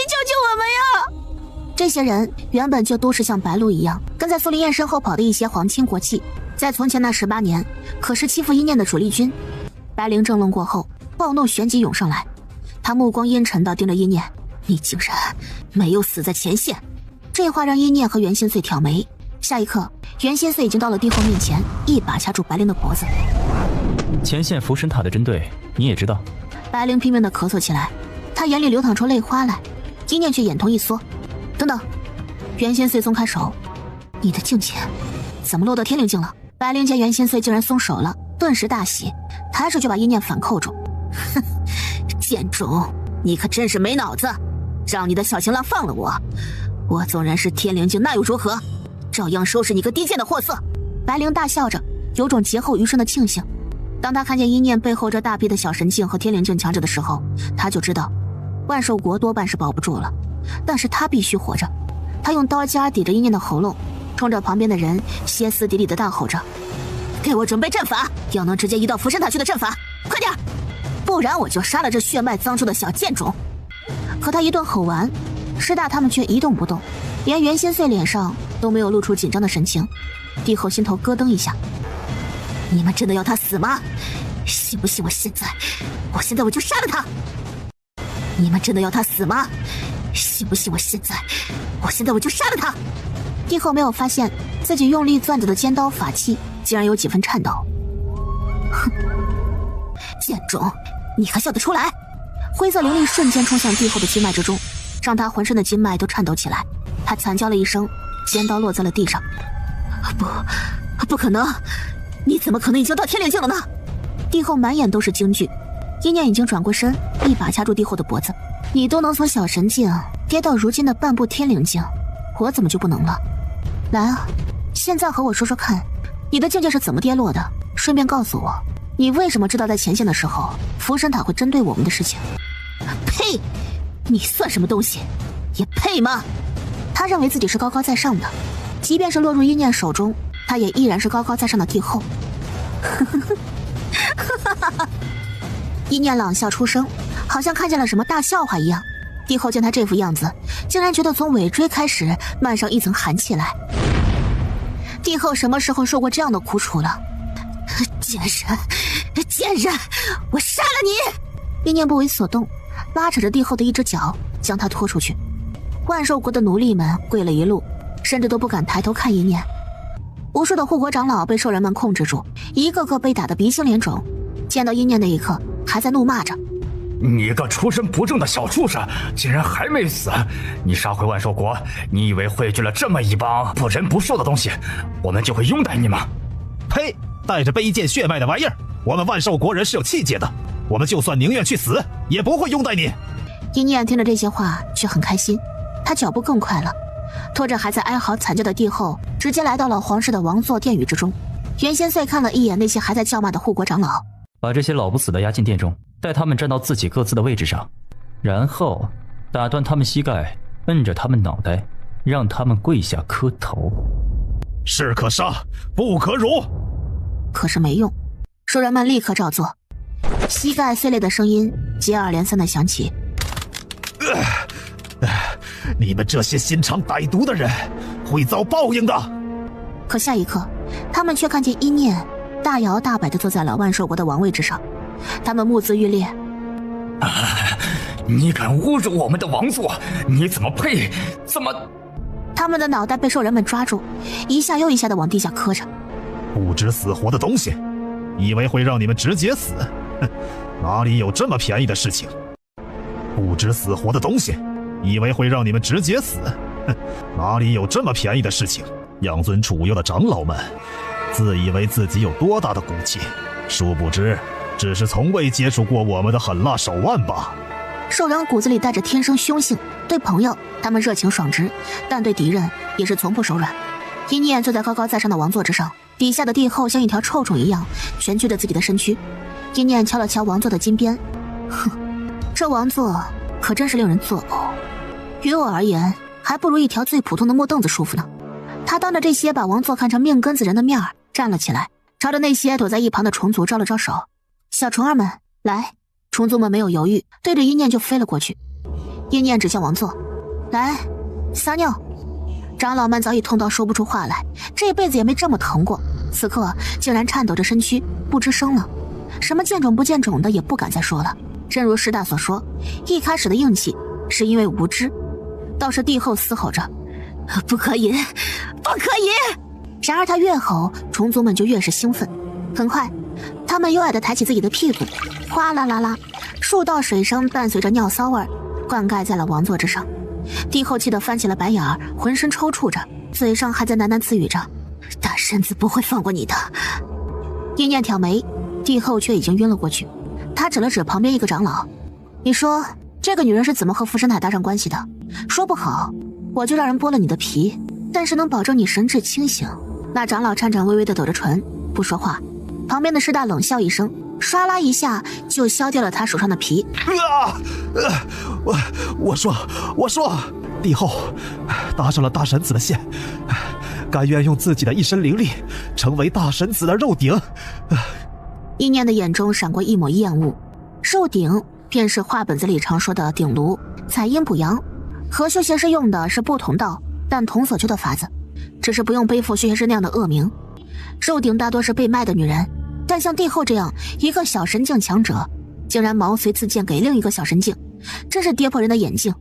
救救我们呀！这些人原本就都是像白鹿一样跟在苏林燕身后跑的一些皇亲国戚，在从前那18年可是欺负阴念的主力军。白灵怔愣过后，暴怒旋即涌上来，他目光阴沉地盯着阴念：你竟然没有死在前线！这话让阴念和袁心碎挑眉。下一刻，袁心碎已经到了帝后面前，一把掐住白灵的脖子。前线福神塔的针对你也知道。白灵拼命地咳嗽起来，他眼里流淌出泪花来。阴念却眼瞳一缩，等等。袁心碎松开手，你的境界怎么落到天灵境了？白灵见袁心碎竟然松手了，顿时大喜，抬手就把阴念反扣住。哼，贱种，你可真是没脑子！让你的小情郎放了我，我纵然是天灵境那又如何？照样收拾你个低贱的货色！白灵大笑着，有种劫后余生的庆幸。当他看见阴念背后这大批的小神境和天灵境强者的时候，他就知道万兽国多半是保不住了。但是他必须活着。他用刀尖抵着阴念的喉咙，冲着旁边的人歇斯底里的大吼着：给我准备阵法，要能直接移到福神塔去的阵法，快点，不然我就杀了这血脉脏出的小贱种！可他一顿吼完，师大他们却一动不动，连袁心碎脸上都没有露出紧张的神情。帝后心头咯噔一下，你们真的要他死吗？信不信我现在我就杀了他？你们真的要他死吗？信不信我现在我就杀了他？帝后没有发现自己用力攥着的尖刀法器竟然有几分颤抖。哼，贱种，你还笑得出来？灰色灵力瞬间冲向帝后的经脉之中，让他浑身的经脉都颤抖起来。他惨叫了一声，尖刀落在了地上。不可能，你怎么可能已经到天灵境了呢？帝后满眼都是惊惧。阴念已经转过身，一把掐住帝后的脖子。你都能从小神境跌到如今的半步天灵境，我怎么就不能了？来啊，现在和我说说看，你的境界是怎么跌落的？顺便告诉我，你为什么知道在前线的时候福神塔会针对我们的事情？呸！你算什么东西？也配吗？他认为自己是高高在上的，即便是落入阴念手中，他也依然是高高在上的帝后。阴念冷笑出声，好像看见了什么大笑话一样。帝后见他这副样子，竟然觉得从尾椎开始漫上一层寒气来。帝后什么时候受过这样的苦楚了？贱人，我杀了你！阴念不为所动，拉扯着帝后的一只脚，将他拖出去。万兽国的奴隶们跪了一路，甚至都不敢抬头看阴念。无数的护国长老被兽人们控制住，一个个被打得鼻青脸肿。见到阴念那一刻，还在怒骂着：你个出身不正的小畜生，竟然还没死！你杀回万兽国，你以为汇聚了这么一帮不仁不寿的东西，我们就会拥戴你吗？呸！带着卑贱血脉的玩意儿，我们万兽国人是有气节的，我们就算宁愿去死，也不会拥戴你。阴念听着这些话却很开心，他脚步更快了，拖着还在哀嚎惨叫的帝后，直接来到了皇室的王座殿宇之中。袁先岁看了一眼那些还在叫骂的护国长老，把这些老不死的押进殿中，带他们站到自己各自的位置上，然后打断他们膝盖，摁着他们脑袋，让他们跪下磕头。士可杀，不可辱。可是没用，兽人们立刻照做。膝盖碎裂的声音接二连三的响起。你们这些心肠歹毒的人，会遭报应的。可下一刻，他们却看见一念大摇大摆地坐在了万寿国的王位之上，他们目眦欲裂。你敢侮辱我们的王座？你怎么配？怎么？他们的脑袋被兽人们抓住，一下又一下地往地下磕着。不知死活的东西，以为会让你们直接死？哼，哪里有这么便宜的事情？不知死活的东西，以为会让你们直接死？哼，哪里有这么便宜的事情？养尊处优的长老们，自以为自己有多大的骨气，殊不知，只是从未接触过我们的狠辣手腕吧。兽人骨子里带着天生凶性，对朋友他们热情爽直，但对敌人也是从不手软。一念坐在高高在上的王座之上，底下的帝后像一条臭虫一样蜷曲着自己的身躯。一念敲了敲王座的金边，哼，这王座可真是令人作呕。于我而言，还不如一条最普通的木凳子舒服呢。他当着这些把王座看成命根子人的面儿站了起来，朝着那些躲在一旁的虫族招了招手：“小虫儿们，来！”虫族们没有犹豫，对着一念就飞了过去。一念指向王座：“来，撒尿！”长老们早已痛到说不出话来，这辈子也没这么疼过，此刻竟然颤抖着身躯，不吱声了。什么见种不见种的也不敢再说了。正如师大所说，一开始的硬气是因为无知，倒是帝后嘶吼着：“不可以，不可以！”然而他越吼，虫族们就越是兴奋。很快，他们优雅地抬起自己的屁股，哗啦啦啦，数道水声伴随着尿骚味灌溉在了王座之上。帝后气得翻起了白眼儿，浑身抽搐着，嘴上还在喃喃自语着：“大身子不会放过你的。”一念挑眉，帝后却已经晕了过去。他指了指旁边一个长老：“你说这个女人是怎么和福神乃搭上关系的？说不好，我就让人剥了你的皮，但是能保证你神志清醒。”那长老颤颤巍巍地抖着唇，不说话。旁边的师大冷笑一声，唰啦一下就削掉了他手上的皮。我说，帝后搭上了大神子的线，甘愿用自己的一身灵力成为大神子的肉鼎。一念的眼中闪过一抹厌恶。肉鼎便是画本子里常说的鼎炉，采阴补阳，和修邪师用的是不同道但同所求的法子，只是不用背负修邪师那样的恶名。肉鼎大多是被卖的女人，但像帝后这样一个小神境强者，竟然毛遂自荐给另一个小神境，真是跌破人的眼镜。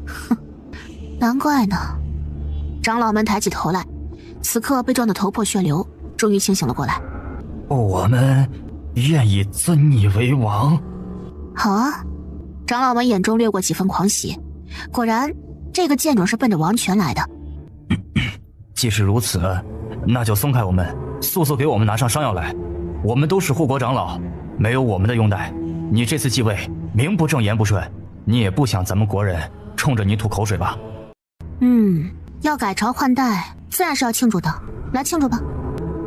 哼，难怪呢。长老们抬起头来，此刻被撞得头破血流，终于清醒了过来。我们愿意尊你为王。好啊！长老们眼中掠过几分狂喜，果然这个贱种是奔着王权来的。既是如此，那就松开我们，速速给我们拿上伤药来。我们都是护国长老，没有我们的拥戴，你这次继位名不正言不顺，你也不想咱们国人冲着你吐口水吧？要改朝换代，自然是要庆祝的，来庆祝吧。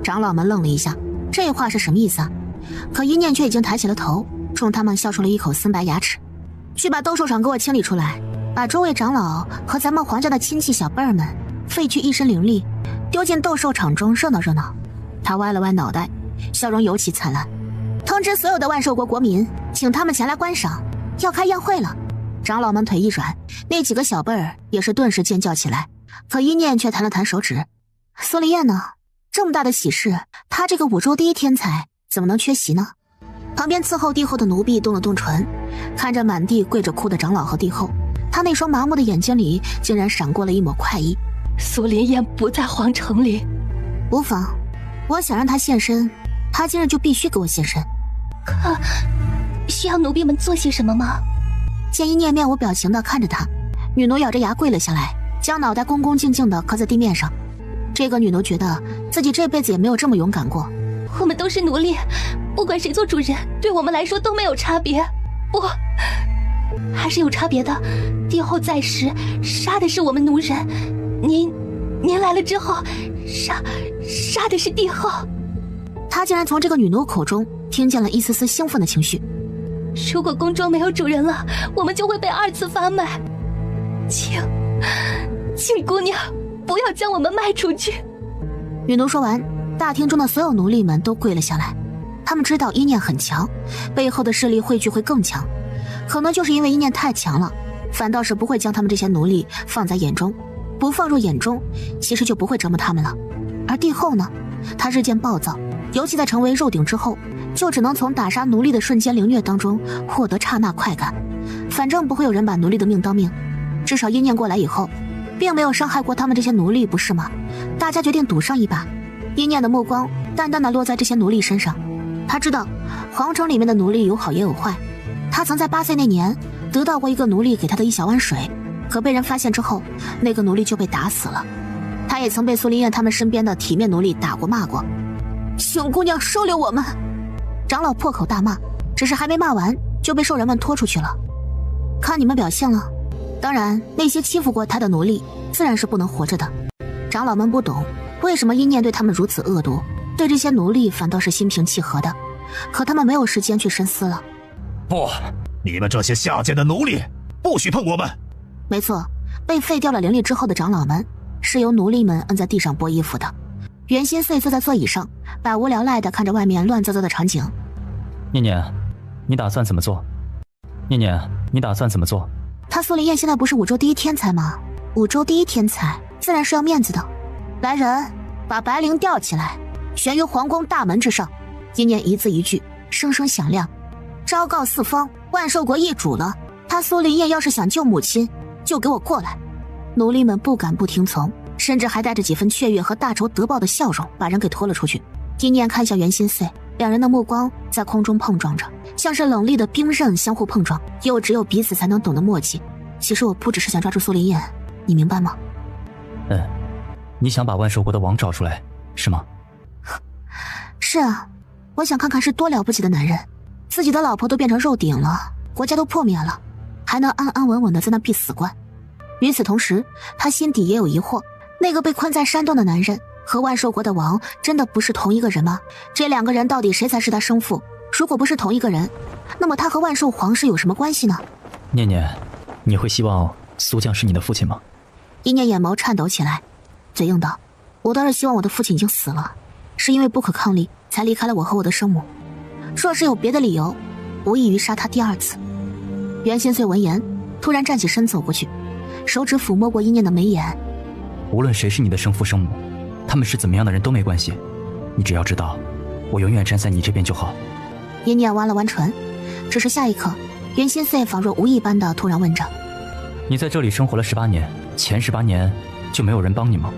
长老们愣了一下，这话是什么意思啊？可一念却已经抬起了头，冲他们笑出了一口森白牙齿。去把斗兽场给我清理出来，把诸位长老和咱们皇家的亲戚小辈儿们废去一身灵力，丢进斗兽场中热闹热闹。他歪了歪脑袋，笑容尤其灿烂。通知所有的万寿国国民，请他们前来观赏，要开宴会了。长老们腿一软，那几个小辈儿也是顿时尖叫起来。可一念却弹了弹手指：“苏林燕呢？这么大的喜事，他这个五州第一天才怎么能缺席呢？”旁边伺候帝后的奴婢动了动唇，看着满地跪着哭的长老和帝后，他那双麻木的眼睛里竟然闪过了一抹快意。苏林燕不在皇城里，无妨，我想让他现身，他今日就必须给我现身。可需要奴婢们做些什么吗？见一念面无表情地看着他，女奴咬着牙跪了下来，将脑袋恭恭敬敬地磕在地面上。这个女奴觉得自己这辈子也没有这么勇敢过。我们都是奴隶，不管谁做主人，对我们来说都没有差别。不，还是有差别的。帝后在时杀的是我们奴人，您来了之后，杀的是帝后。他竟然从这个女奴口中听见了一丝丝兴奋的情绪。如果宫中没有主人了，我们就会被2次发卖。请姑娘不要将我们卖出去。女奴说完，大厅中的所有奴隶们都跪了下来。他们知道一念很强，背后的势力汇聚会更强。可能就是因为一念太强了，反倒是不会将他们这些奴隶放在眼中，不放入眼中，其实就不会折磨他们了。而帝后呢，他日渐暴躁，尤其在成为肉鼎之后，就只能从打杀奴隶的瞬间凌虐当中获得刹那快感。反正不会有人把奴隶的命当命，至少一念过来以后，并没有伤害过他们这些奴隶，不是吗？大家决定赌上一把。一念的目光淡淡的落在这些奴隶身上，他知道皇城里面的奴隶有好也有坏。他曾在8岁那年得到过一个奴隶给他的一小碗水，可被人发现之后，那个奴隶就被打死了。他也曾被苏林燕他们身边的体面奴隶打过骂过。请姑娘收留我们！长老破口大骂，只是还没骂完就被兽人们拖出去了。看你们表现了，当然那些欺负过他的奴隶自然是不能活着的。长老们不懂为什么一念对他们如此恶毒，对这些奴隶反倒是心平气和的，可他们没有时间去深思了。不，你们这些下贱的奴隶，不许碰我们！没错，被废掉了灵力之后的长老们是由奴隶们摁在地上剥衣服的。袁心碎坐在座椅上，百无聊赖地看着外面乱糟糟的场景。念念，你打算怎么做？念念，你打算怎么做？他苏林燕现在不是5州第一天才吗？5州第一天才自然是要面子的。来人，把白绫吊起来，悬于皇宫大门之上。一念一字一句，声声响亮，昭告四方，万寿国易主了。他苏林燕要是想救母亲，就给我过来。奴隶们不敢不听从，甚至还带着几分雀跃和大仇得报的笑容，把人给拖了出去。一念看向袁心碎，两人的目光在空中碰撞着，像是冷冽的冰刃相互碰撞，又只有彼此才能懂的默契。其实我不只是想抓住苏林燕，你明白吗？你想把万寿国的王找出来，是吗？是啊，我想看看是多了不起的男人，自己的老婆都变成肉鼎了，国家都破灭了，还能安安稳稳的在那闭死关。与此同时，他心底也有疑惑，那个被困在山洞的男人和万寿国的王真的不是同一个人吗？这两个人到底谁才是他生父？如果不是同一个人，那么他和万寿皇室有什么关系呢？念念，你会希望苏将是你的父亲吗？一念眼眸颤抖起来，嘴硬道：我倒是希望我的父亲已经死了，是因为不可抗力才离开了我和我的生母。若是有别的理由，无异于杀他第2次。袁心碎闻言突然站起身走过去，手指抚摸过一念的眉眼。无论谁是你的生父生母，他们是怎么样的人都没关系，你只要知道我永远站在你这边就好。一念弯了弯唇，只是下一刻袁心碎仿若无意般的突然问着：你在这里生活了18年，前18年就没有人帮你吗？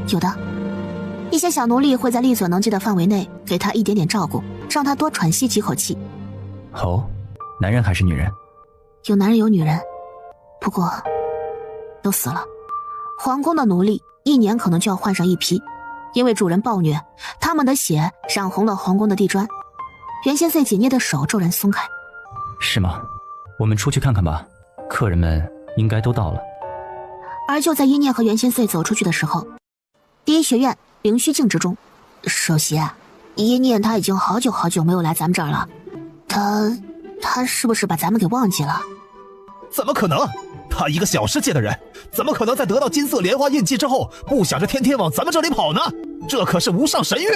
有的，一些小奴隶会在力所能及的范围内给他一点点照顾，让他多喘息几口气。哦，男人还是女人？有男人有女人，不过都死了。皇宫的奴隶1年可能就要换上一批，因为主人暴虐，他们的血染红了皇宫的地砖。袁心碎紧捏的手骤然松开。是吗？我们出去看看吧，客人们应该都到了。而就在一念和袁心碎走出去的时候，第一学院灵虚境之中，首席，一念他已经好久好久没有来咱们这儿了，他是不是把咱们给忘记了？怎么可能？他一个小世界的人，怎么可能在得到金色莲花印记之后，不想着天天往咱们这里跑呢？这可是无上神域，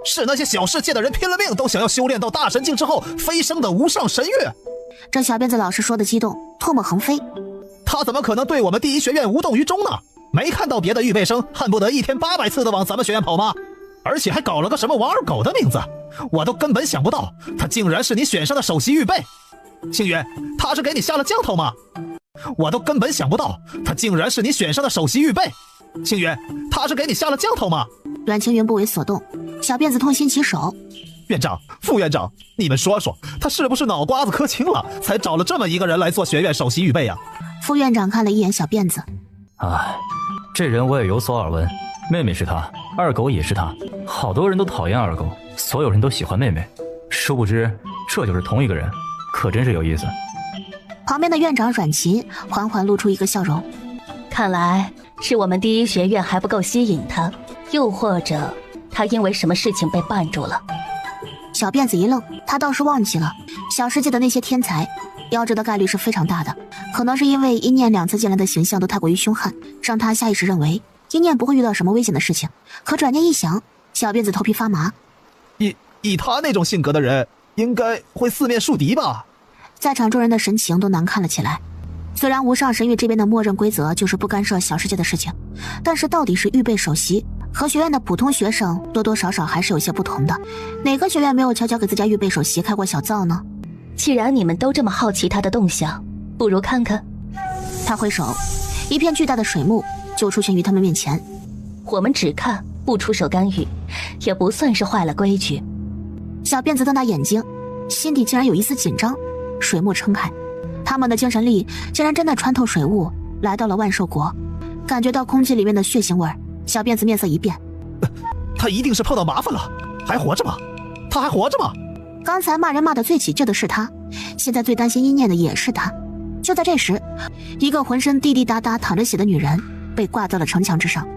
是那些小世界的人拼了命都想要修炼到大神境之后飞升的无上神域。这小辫子老师说的激动，唾沫横飞。他怎么可能对我们第一学院无动于衷呢？没看到别的预备生恨不得1天800次的往咱们学院跑吗？而且还搞了个什么王二狗的名字，我都根本想不到他竟然是你选上的首席预备。星云，他是给你下了降头吗？我都根本想不到他竟然是你选上的首席预备。星云，他是给你下了降头吗？阮青云不为所动，小辫子痛心疾首。院长、副院长，你们说说，他是不是脑瓜子磕青了，才找了这么一个人来做学院首席预备啊？副院长看了一眼小辫子，哎，这人我也有所耳闻，妹妹是他，二狗也是他，好多人都讨厌二狗，所有人都喜欢妹妹，殊不知这就是同一个人，可真是有意思。旁边的院长阮琴缓缓露出一个笑容，看来是我们第一学院还不够吸引他，又或者他因为什么事情被绊住了。小辫子一愣，他倒是忘记了小世界的那些天才夭折的概率是非常大的，可能是因为一念2次进来的形象都太过于凶悍，让他下意识认为一念不会遇到什么危险的事情。可转念一想，小辫子头皮发麻。以他那种性格的人，应该会四面树敌吧？在场众人的神情都难看了起来。虽然无上神域这边的默认规则就是不干涉小世界的事情，但是到底是预备首席和学院的普通学生多多少少还是有些不同的。哪个学院没有悄悄给自家预备首席开过小灶呢？既然你们都这么好奇他的动向，不如看看。他挥手，一片巨大的水幕就出现于他们面前。我们只看不出手干预，也不算是坏了规矩。小辫子瞪大眼睛，心底竟然有一丝紧张。水幕撑开，他们的精神力竟然真的穿透水雾，来到了万寿国。感觉到空气里面的血腥味，小辫子面色一变。他一定是碰到麻烦了，还活着吗？他还活着吗？刚才骂人骂得最起劲的是他，现在最担心一念的也是他。就在这时，一个浑身滴滴答答淌着血的女人被挂在了城墙之上。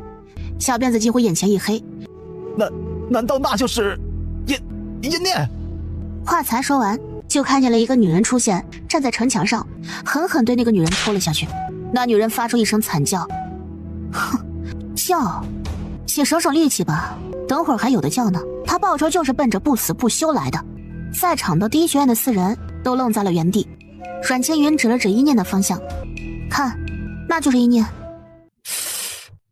小辫子几乎眼前一黑，难道那就是阴念？话才说完，就看见了一个女人出现，站在城墙上，狠狠对那个女人抽了下去。那女人发出一声惨叫，哼，叫，且省省力气吧，等会儿还有的叫呢。他报仇就是奔着不死不休来的。在场的第一学院的4人都愣在了原地。阮青云指了指一念的方向，看，那就是一念。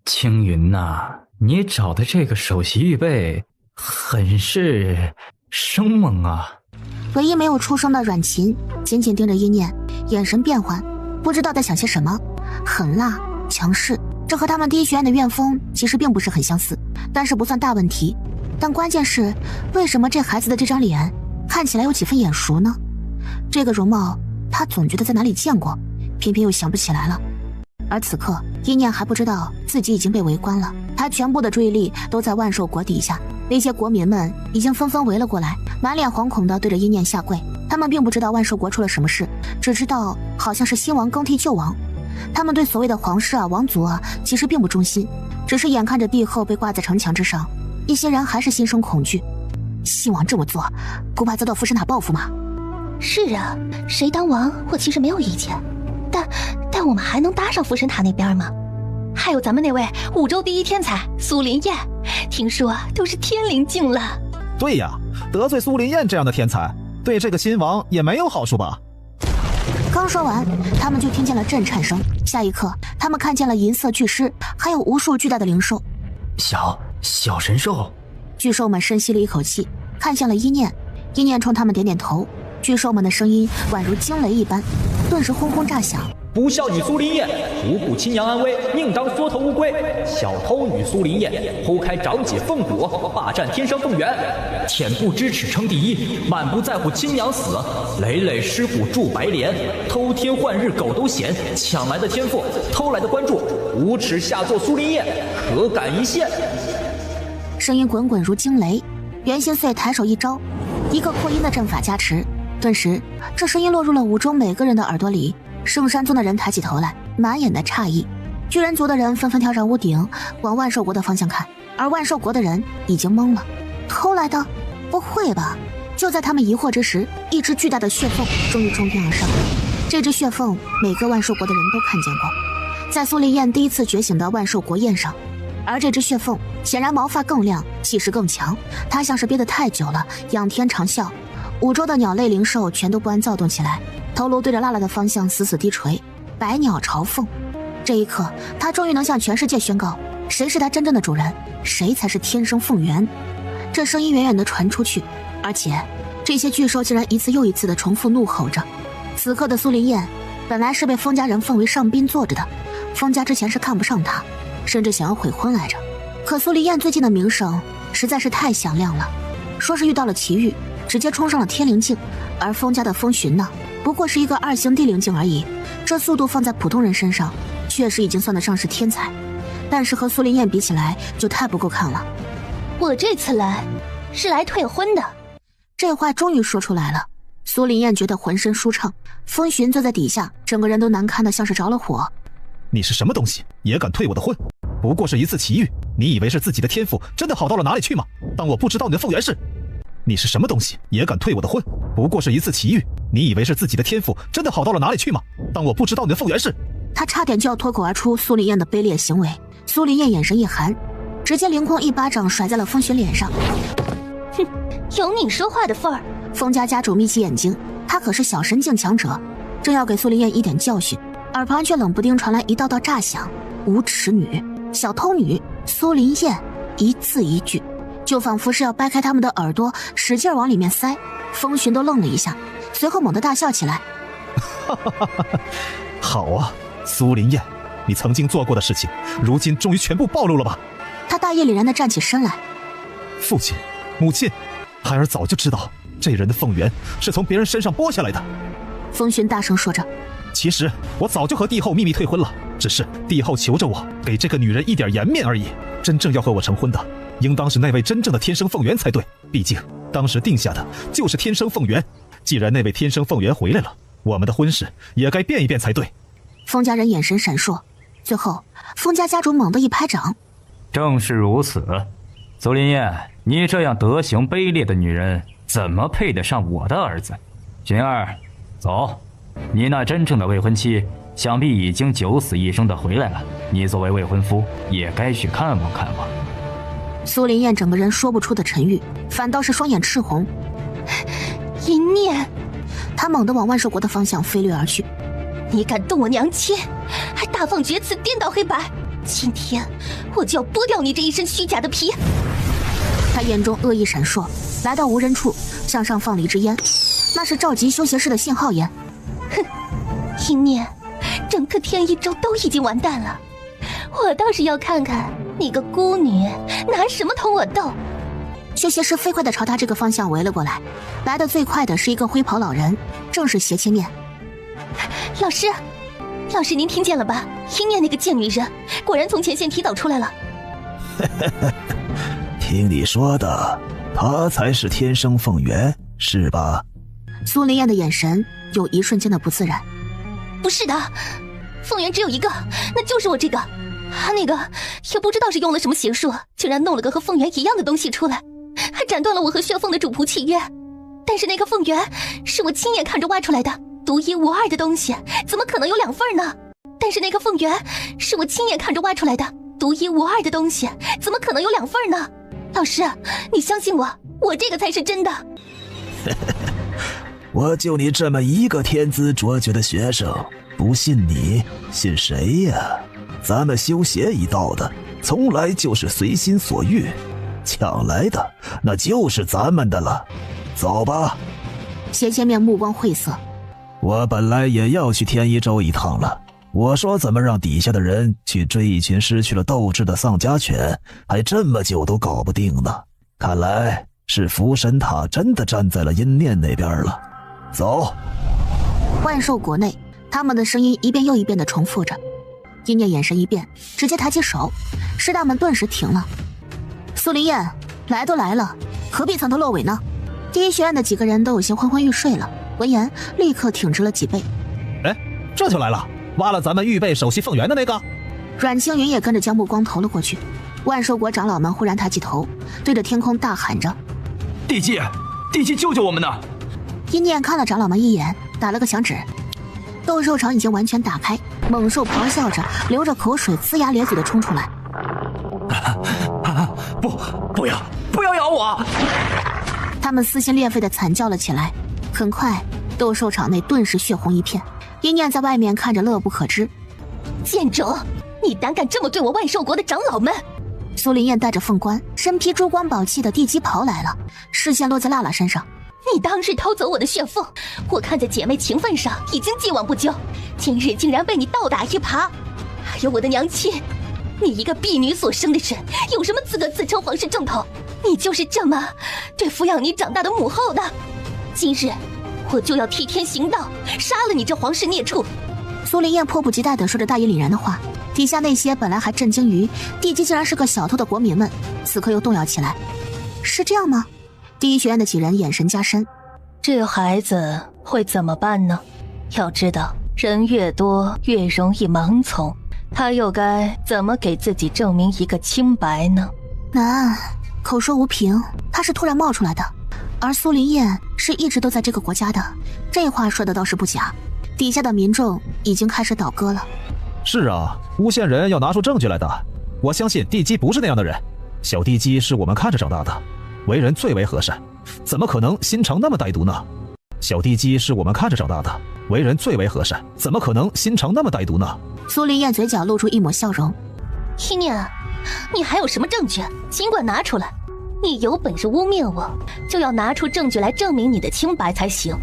青云呐，你找的这个首席预备很是生猛啊。唯一没有出声的阮琴紧紧盯着一念，眼神变幻，不知道在想些什么。狠辣强势，这和他们第一学院的院风其实并不是很相似，但是不算大问题。但关键是，为什么这孩子的这张脸看起来有几分眼熟呢？这个容貌他总觉得在哪里见过，偏偏又想不起来了。而此刻一念还不知道自己已经被围观了，他全部的注意力都在万寿国底下。那些国民们已经纷纷围了过来，满脸惶恐地对着一念下跪。他们并不知道万寿国出了什么事，只知道好像是新王更替旧王。他们对所谓的皇室啊、王族啊其实并不忠心，只是眼看着帝后被挂在城墙之上，一些人还是心生恐惧。新王这么做不怕遭到福神塔报复吗？是啊，谁当王我其实没有意见，但我们还能搭上福神塔那边吗？还有咱们那位5州第一天才苏林燕，听说都是天灵境了。对呀，得罪苏林燕这样的天才，对这个新王也没有好处吧？刚说完，他们就听见了震颤声。下一刻，他们看见了银色巨狮，还有无数巨大的灵兽。小神兽。巨兽们深吸了一口气，看向了一念。一念冲他们点点头。巨兽们的声音宛如惊雷一般，顿时轰轰炸响。不孝女苏林燕，不顾亲娘安危，宁当缩头乌龟。小偷女苏林燕，剖开长姐凤骨，霸占天上凤元。恬不知耻称第一，满不在乎亲娘死。累累尸骨铸白莲，偷天换日狗都嫌。抢来的天赋，偷来的关注，无耻下作苏林燕，可敢一线？声音滚滚如惊雷。袁心碎抬手一招，一个扩音的阵法加持，顿时这声音落入了5州每个人的耳朵里。圣山宗的人抬起头来，满眼的诧异。巨人族的人纷纷跳上屋顶，往万寿国的方向看，而万寿国的人已经懵了。偷来的？不会吧？就在他们疑惑之时，一只巨大的血凤终于冲天而上。这只血凤每个万寿国的人都看见过，在苏林燕第一次觉醒的万寿国宴上。而这只血凤显然毛发更亮，气势更强，它像是憋得太久了，仰天长啸。5州的鸟类灵兽全都不安躁动起来，头颅对着辣辣的方向死死低垂。百鸟朝凤，这一刻他终于能向全世界宣告，谁是他真正的主人，谁才是天生凤元。这声音远远地传出去，而且这些巨兽竟然一次又一次地重复怒吼着。此刻的苏林燕本来是被封家人奉为上宾坐着的，封家之前是看不上他，甚至想要悔婚来着。可苏林燕最近的名声实在是太响亮了，说是遇到了奇遇，直接冲上了天灵境，而封家的风寻呢，不过是一个2星地灵境而已，这速度放在普通人身上确实已经算得上是天才，但是和苏林燕比起来就太不够看了。我这次来是来退婚的。这话终于说出来了，苏林燕觉得浑身舒畅。风寻坐在底下，整个人都难看得像是着了火。你是什么东西，也敢退我的婚？不过是一次奇遇，你以为是自己的天赋真的好到了哪里去吗？当我不知道你的凤元是？你是什么东西，也敢退我的婚？不过是一次奇遇，你以为是自己的天赋真的好到了哪里去吗？当我不知道你的凤元是？他差点就要脱口而出苏林燕的卑劣行为。苏林燕眼神一寒，直接凌空一巴掌甩在了风寻脸上。哼，有你说话的份儿。封家家主眯起眼睛，他可是小神境强者，正要给苏林燕一点教训，耳旁却冷不丁传来一道道炸响。无耻女、小偷女、苏林燕，一字一句，就仿佛是要掰开他们的耳朵，使劲往里面塞。风寻都愣了一下，随后猛地大笑起来。好啊，苏林燕，你曾经做过的事情，如今终于全部暴露了吧？他大义凛然地站起身来。父亲、母亲，孩儿早就知道这人的凤元是从别人身上剥下来的。风寻大声说着。其实我早就和帝后秘密退婚了，只是帝后求着我给这个女人一点颜面而已。真正要和我成婚的，应当是那位真正的天生凤元才对，毕竟当时定下的就是天生凤元。既然那位天生凤元回来了，我们的婚事也该变一变才对。封家人眼神闪烁，最后封家家主猛地一拍掌。正是如此，苏林燕，你这样德行卑劣的女人，怎么配得上我的儿子？寻儿，走，你那真正的未婚妻想必已经九死一生的回来了，你作为未婚夫也该去看望看望。苏林燕整个人说不出的沉郁，反倒是双眼赤红。一念，他猛地往万寿国的方向飞掠而去。你敢动我娘亲，还大放厥词，颠倒黑白，今天我就要剥掉你这一身虚假的皮。他眼中恶意闪烁，来到无人处，向上放了一支烟，那是召集修邪师的信号烟。哼，一念，整个天一州都已经完蛋了，我倒是要看看你个孤女拿什么同我斗。修邪师飞快地朝他这个方向围了过来，来得最快的是一个灰袍老人，正是邪切面。老师，老师您听见了吧？一念那个贱女人果然从前线提早出来了。听你说的，她才是天生凤元，是吧？苏林燕的眼神有一瞬间的不自然。不是的，凤元只有一个，那就是我这个。他那个也不知道是用了什么邪术，竟然弄了个和凤元一样的东西出来，还斩断了我和血凤的主仆契约。但是那个凤元是我亲眼看着挖出来的，独一无二的东西，怎么可能有2份呢？但是那个凤元是我亲眼看着挖出来的，独一无二的东西，怎么可能有2份呢？老师，你相信我，我这个才是真的。我就你这么一个天资卓绝的学生，不信你，信谁呀？咱们修邪一道的，从来就是随心所欲，抢来的那就是咱们的了。走吧。邪切面目光晦涩。我本来也要去天一州一趟了，我说怎么让底下的人去追一群失去了斗志的丧家犬，还这么久都搞不定呢。看来是福神塔真的站在了阴念那边了。走。万寿国内，他们的声音一遍又一遍地重复着。阴念眼神一变，直接抬起手，师大们顿时停了。苏林燕，来都来了，何必藏头露尾呢？第一学院的几个人都有些昏昏欲睡了，闻言立刻挺直了脊背。哎，这就来了，挖了咱们预备首席凤元的那个。阮青云也跟着将目光投了过去。万寿国长老们忽然抬起头，对着天空大喊着：地基，地基救救我们呢！阴念看了长老们一眼，打了个响指。斗兽场已经完全打开，猛兽咆哮着，流着口水，龇牙咧嘴地冲出来。不要咬我！他们撕心裂肺地惨叫了起来。很快，斗兽场内顿时血红一片。阴念在外面看着乐不可支。贱种，你胆敢这么对我万寿国的长老们！苏林燕带着凤冠，身披珠光宝气的地基袍来了，视线落在辣辣身上。你当日偷走我的血凤，我看在姐妹情分上已经既往不咎，今日竟然被你倒打一耙。还有我的娘亲，你一个婢女所生的人，有什么资格自称皇室正统？你就是这么对抚养你长大的母后的。今日我就要替天行道，杀了你这皇室孽畜！苏林燕迫不及待地说着大义凛然的话，底下那些本来还震惊于地基竟然是个小偷的国民们，此刻又动摇起来。是这样吗？第一学院的几人眼神加深。这孩子会怎么办呢？要知道，人越多越容易盲从，他又该怎么给自己证明一个清白呢？难，口说无凭，他是突然冒出来的，而苏林燕是一直都在这个国家的，这话说的倒是不假。底下的民众已经开始倒戈了。是啊，诬陷人要拿出证据来的。我相信地基不是那样的人，小地基是我们看着长大的。为人最为和善，怎么可能心肠那么歹毒呢？小地基是我们看着长大的，为人最为和善，怎么可能心肠那么歹毒呢？苏林燕嘴角露出一抹笑容。一念，你还有什么证据？尽管拿出来。你有本事污蔑我，就要拿出证据来证明你的清白才行。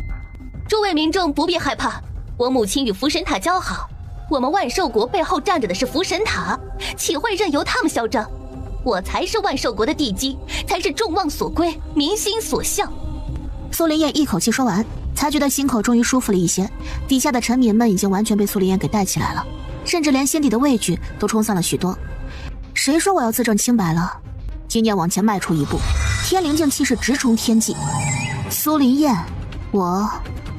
诸位民众不必害怕，我母亲与福神塔交好，我们万寿国背后站着的是福神塔，岂会任由他们嚣张？我才是万寿国的地基，才是众望所归，民心所向。苏林燕一口气说完，才觉得心口终于舒服了一些。底下的臣民们已经完全被苏林燕给带起来了，甚至连心底的畏惧都冲散了许多。谁说我要自证清白了？一念往前迈出一步，天灵镜气势直冲天际。苏林燕，我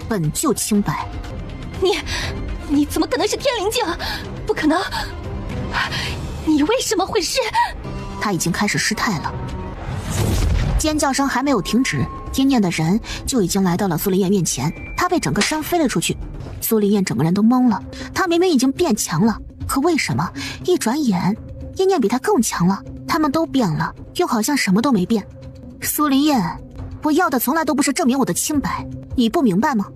本就清白。你怎么可能是天灵镜？不可能！你为什么会是？他已经开始失态了。尖叫声还没有停止，一念的人就已经来到了苏林燕面前，他被整个扇飞了出去。苏林燕整个人都懵了，他明明已经变强了，可为什么一转眼一念比他更强了？他们都变了，又好像什么都没变。苏林燕，我要的从来都不是证明我的清白，你不明白吗？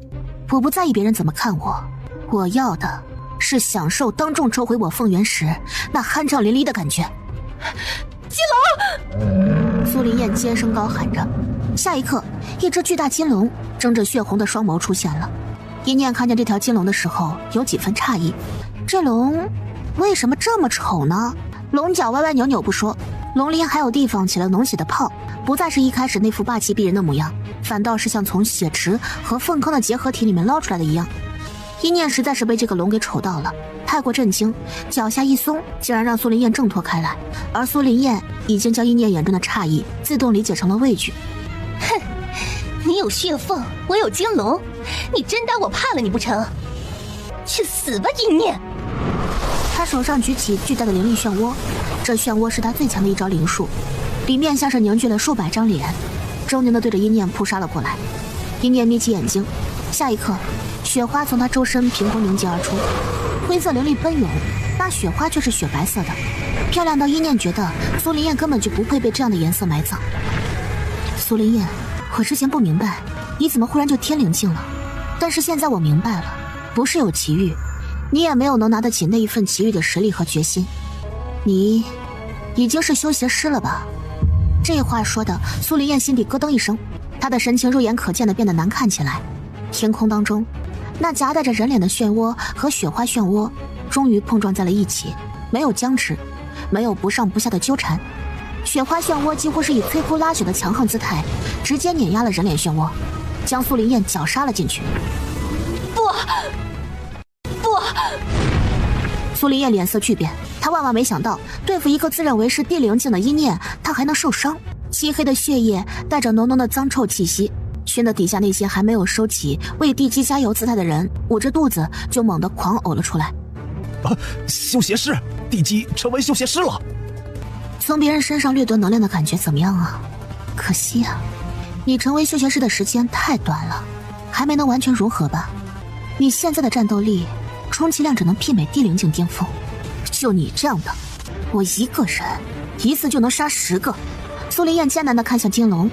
我不在意别人怎么看我，我要的是享受当众抽回我凤元时那酣畅淋漓的感觉。金龙！苏林燕尖声高喊着，下一刻，一只巨大金龙睁着血红的双眸出现了。一念看见这条金龙的时候，有几分诧异，这龙为什么这么丑呢？龙角歪歪扭扭不说，龙鳞还有地方起了脓血的泡，不再是一开始那副霸气逼人的模样，反倒是像从血池和粪坑的结合体里面捞出来的一样。一念实在是被这个龙给丑到了，太过震惊，脚下一松，竟然让苏林燕挣脱开来，而苏林燕已经将一念眼中的诧异自动理解成了畏惧。哼，你有血凤，我有金龙，你真当我怕了你不成？去死吧，一念！他手上举起巨大的灵力漩涡，这漩涡是他最强的一招灵术，里面像是凝聚了数百张脸，狰狞地对着一念扑杀了过来。一念眯起眼睛，下一刻，雪花从他周身凭空凝结而出，灰色灵力奔涌，那雪花却是雪白色的，漂亮到一念觉得苏林燕根本就不配被这样的颜色埋葬。苏林燕，我之前不明白你怎么忽然就天灵境了，但是现在我明白了，不是有奇遇，你也没有能拿得起那一份奇遇的实力和决心，你已经是修邪师了吧？这话说的苏林燕心底咯噔一声，她的神情肉眼可见的变得难看起来。天空当中，那夹带着人脸的漩涡和雪花漩涡终于碰撞在了一起，没有僵持，没有不上不下的纠缠，雪花漩涡几乎是以摧枯拉朽的强横姿态直接碾压了人脸漩涡，将苏林燕绞杀了进去。不！苏林燕脸色巨变，她万万没想到对付一个自认为是地灵境的一念，她还能受伤。漆黑的血液带着浓浓的脏臭气息，熏得底下那些还没有收起为地基加油姿态的人捂着肚子就猛地狂呕了出来。修邪师，地基成为修邪师了。从别人身上掠夺能量的感觉怎么样啊？可惜啊，你成为修邪师的时间太短了，还没能完全融合吧。你现在的战斗力充其量只能媲美地灵境巅峰，就你这样的，我一个人一次就能杀10个。苏林燕艰难地看向金龙，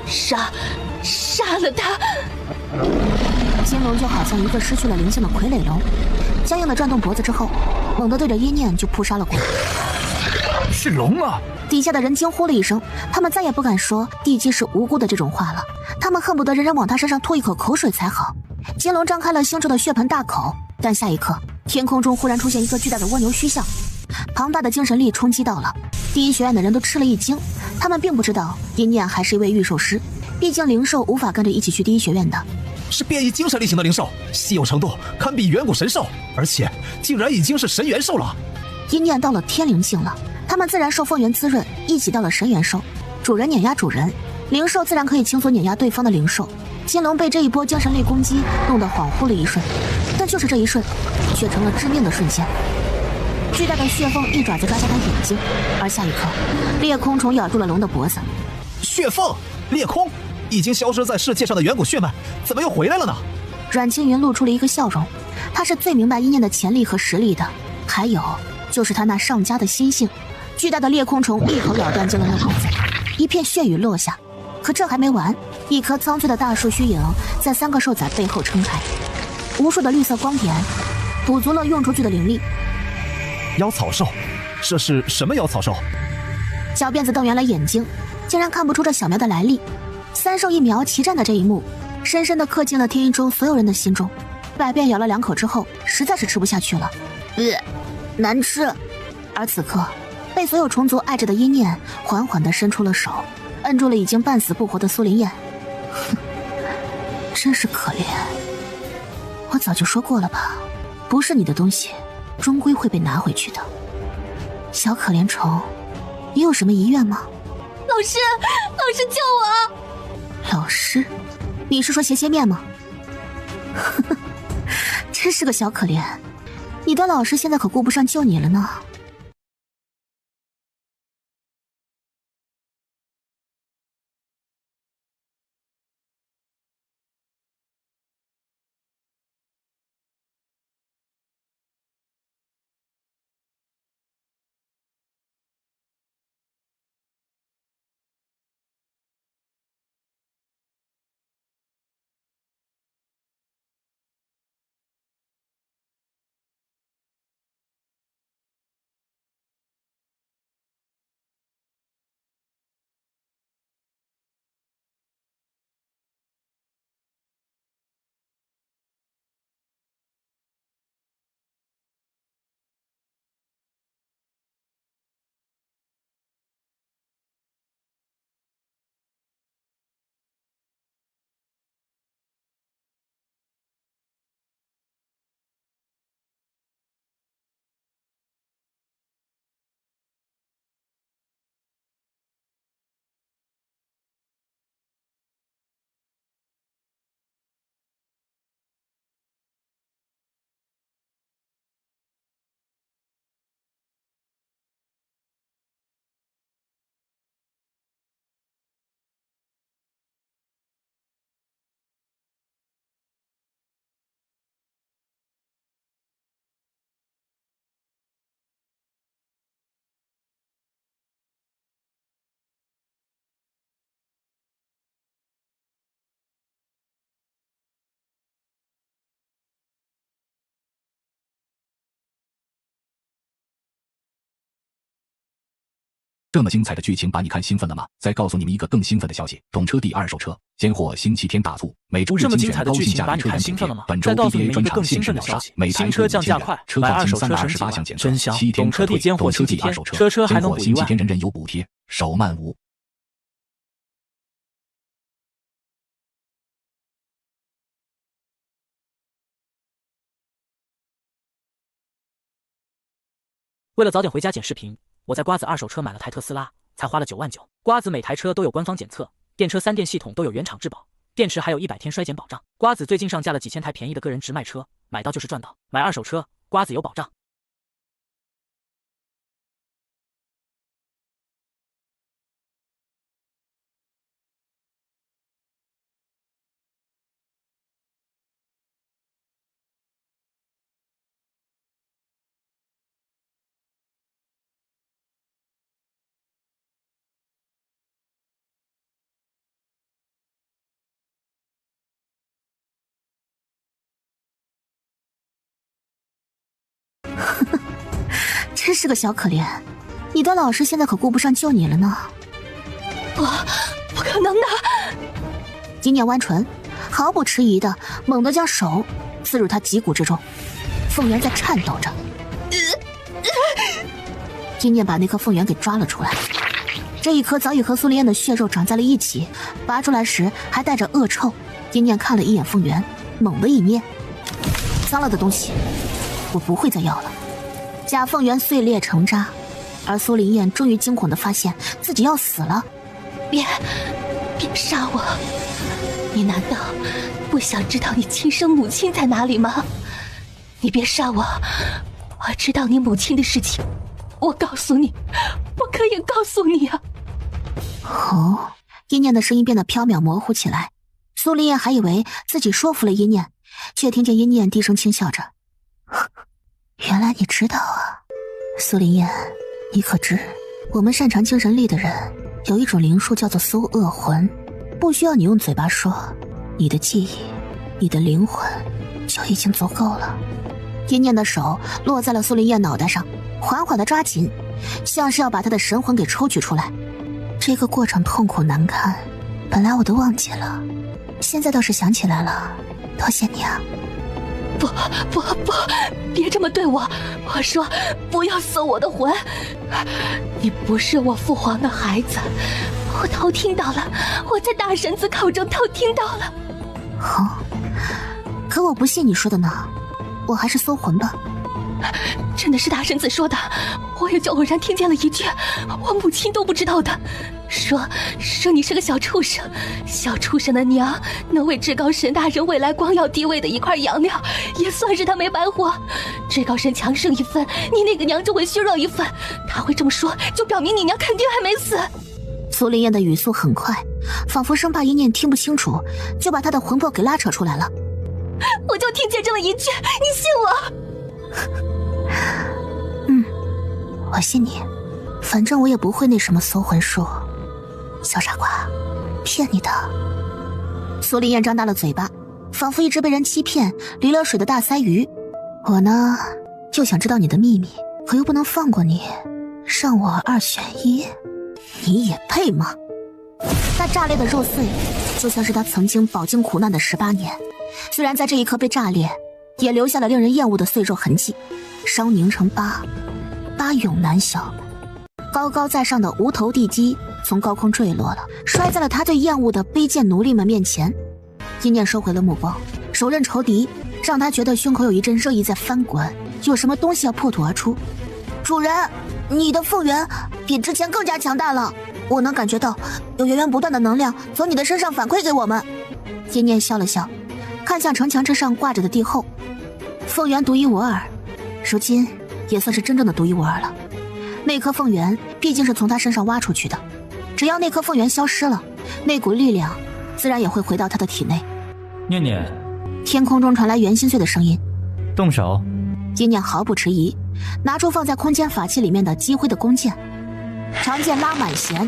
杀了他！金龙就好像一个失去了灵性的傀儡龙，僵硬地转动脖子之后，猛地对着一念就扑杀了过来。是龙啊！底下的人惊呼了一声，他们再也不敢说地基是无辜的这种话了，他们恨不得人人往他身上吐一口口水才好。金龙张开了腥臭的血盆大口，但下一刻，天空中忽然出现一个巨大的蜗牛虚像，庞大的精神力冲击到了第一学院的人，都吃了一惊。他们并不知道一念还是一位御兽师，毕竟灵兽无法跟着一起去第一学院的，是变异精神力型的灵兽，稀有程度堪比远古神兽，而且竟然已经是神元兽了。一念到了天灵境了，他们自然受凤元滋润，一起到了神元兽，主人碾压主人，灵兽自然可以轻松碾压对方的灵兽。金龙被这一波精神力攻击弄得恍惚了一瞬，但就是这一瞬，却成了致命的瞬间。巨大的血凤一爪子抓下他眼睛，而下一刻，裂空虫咬住了龙的脖子。血凤、裂空，已经消失在世界上的远古血脉，怎么又回来了呢？阮青云露出了一个笑容，他是最明白一念的潜力和实力的，还有就是他那上佳的心性。巨大的裂空虫一口咬断金龙的脖子，一片血雨落下，可这还没完，一棵苍翠的大树虚影在3个兽崽背后撑开，无数的绿色光点补足了用出去的灵力。妖草兽，这是什么妖草兽？小辫子瞪圆了眼睛，竟然看不出这小苗的来历。3兽1苗齐战的这一幕，深深地刻进了天一中所有人的心中。百变咬了2口之后，实在是吃不下去了，难吃。而此刻，被所有虫族爱着的阴念缓缓地伸出了手，摁住了已经半死不活的苏林燕。哼，真是可怜。我早就说过了吧，不是你的东西，终归会被拿回去的。小可怜虫，你有什么遗愿吗？老师救我！老师？你是说斜面吗？呵呵，真是个小可怜，你的老师现在可顾不上救你了呢。这么精彩的剧情把你看兴奋了吗？再告诉你们一个更兴奋的消息，懂车帝2手车先获星期天大促，每周日精选高性价比车源补贴。本周 BBA 专场限时秒杀，每台车5000元，车况清328项检测，7天可退。懂车帝2手车，先获星期天人人有补贴，手慢无。为了早点回家剪视频，我在瓜子2手车买了台特斯拉，才花了9万9。瓜子每台车都有官方检测，电车3电系统都有原厂质保，电池还有100天衰减保障。瓜子最近上架了几千台便宜的个人直卖车，买到就是赚到。买2手车，瓜子有保障。真是个小可怜，你的老师现在可顾不上救你了呢。不可能的！金念弯唇，毫不迟疑的猛地将手刺入他脊骨之中，凤元在颤抖着。金念把那颗凤元给抓了出来，这一颗早已和苏丽燕的血肉长在了一起，拔出来时还带着恶臭。金念看了一眼凤元，猛地一捏，脏了的东西我不会再要了。假凤元碎裂成渣，而苏林燕终于惊恐地发现自己要死了。别杀我！你难道不想知道你亲生母亲在哪里吗？你别杀我！我知道你母亲的事情，我告诉你，我可以告诉你啊！哦，阴念的声音变得飘渺模糊起来。苏林燕还以为自己说服了阴念，却听见阴念低声轻笑着。原来你知道啊，苏林燕，你可知我们擅长精神力的人有一种灵术叫做搜恶魂，不需要你用嘴巴说，你的记忆，你的灵魂就已经足够了。阴念的手落在了苏林燕脑袋上，缓缓地抓紧，像是要把他的神魂给抽取出来。这个过程痛苦难堪，本来我都忘记了，现在倒是想起来了，多谢你啊。不，别这么对我！我说不要搜我的魂，你不是我父皇的孩子，我偷听到了，我在大神子口中偷听到了。可我不信你说的呢，我还是搜魂吧。真的是大神子说的，我也就偶然听见了一句我母亲都不知道的，说你是个小畜生，小畜生的娘能为至高神大人未来光耀地位的一块养料，也算是他没白活。至高神强盛一分，你那个娘就会虚弱一分，他会这么说就表明你娘肯定还没死。苏林燕的语速很快，仿佛生怕一念听不清楚，就把他的魂魄给拉扯出来了。我就听见这么一句，你信我？我信你，反正我也不会那什么搜魂术。小傻瓜，骗你的。苏林燕张大了嘴巴，仿佛一只被人欺骗离了水的大鳃鱼。我呢，就想知道你的秘密，可又不能放过你，让我2选1，你也配吗？那炸裂的肉碎，就像是他曾经饱经苦难的18年，虽然在这一刻被炸裂，也留下了令人厌恶的碎肉痕迹，伤凝成疤永难消。高高在上的无头地基从高空坠落了，摔在了他最厌恶的卑贱奴隶们面前。阴念收回了目光，手刃仇敌，让他觉得胸口有一阵热意在翻滚，有什么东西要破土而出。主人，你的凤元比之前更加强大了，我能感觉到有源源不断的能量从你的身上反馈给我们。阴念笑了笑，看向城墙之上挂着的帝后。凤元独一无二，如今也算是真正的独一无二了。那颗凤元毕竟是从他身上挖出去的，只要那颗凤元消失了，那股力量自然也会回到他的体内。念念，天空中传来袁心碎的声音。动手。阴念毫不迟疑，拿出放在空间法器里面的积灰的弓箭，长剑拉满弦，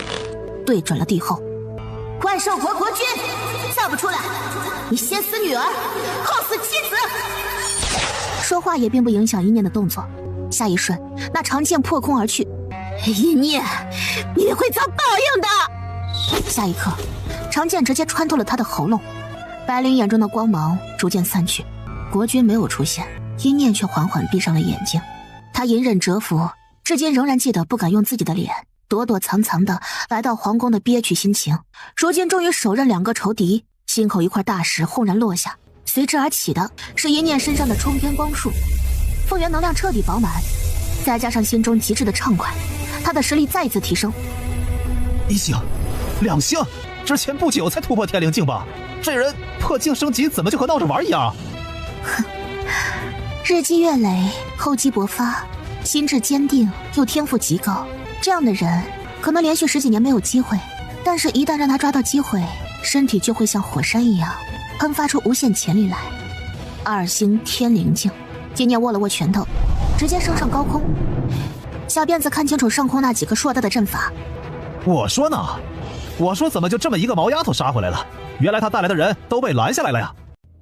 对准了帝后。怪兽国国君，再不出来，你先死女儿，后死妻子。说话也并不影响阴念的动作，下一瞬，那长剑破空而去。阴念，你会遭报应的。下一刻，长剑直接穿透了他的喉咙，白灵眼中的光芒逐渐散去，国君没有出现，阴念却缓缓闭上了眼睛。他隐忍蛰伏，至今仍然记得不敢用自己的脸躲躲藏藏的来到皇宫的憋屈心情。如今终于手刃2个仇敌，心口一块大石轰然落下，随之而起的是阴念身上的冲天光束。凤元能量彻底饱满，再加上心中极致的畅快，他的实力再一次提升。1星2星，之前不久才突破天灵境吧？这人破境升级怎么就和闹着玩一样？哼，日积月累，厚积薄发，心智坚定又天赋极高，这样的人可能连续10几年没有机会，但是一旦让他抓到机会，身体就会像火山一样喷发出无限潜力来。2星天灵境，阴念握了握拳头，直接升上高空。小辫子看清楚上空那几个硕大的阵法。我说呢，我说怎么就这么一个毛丫头杀回来了？原来他带来的人都被拦下来了呀！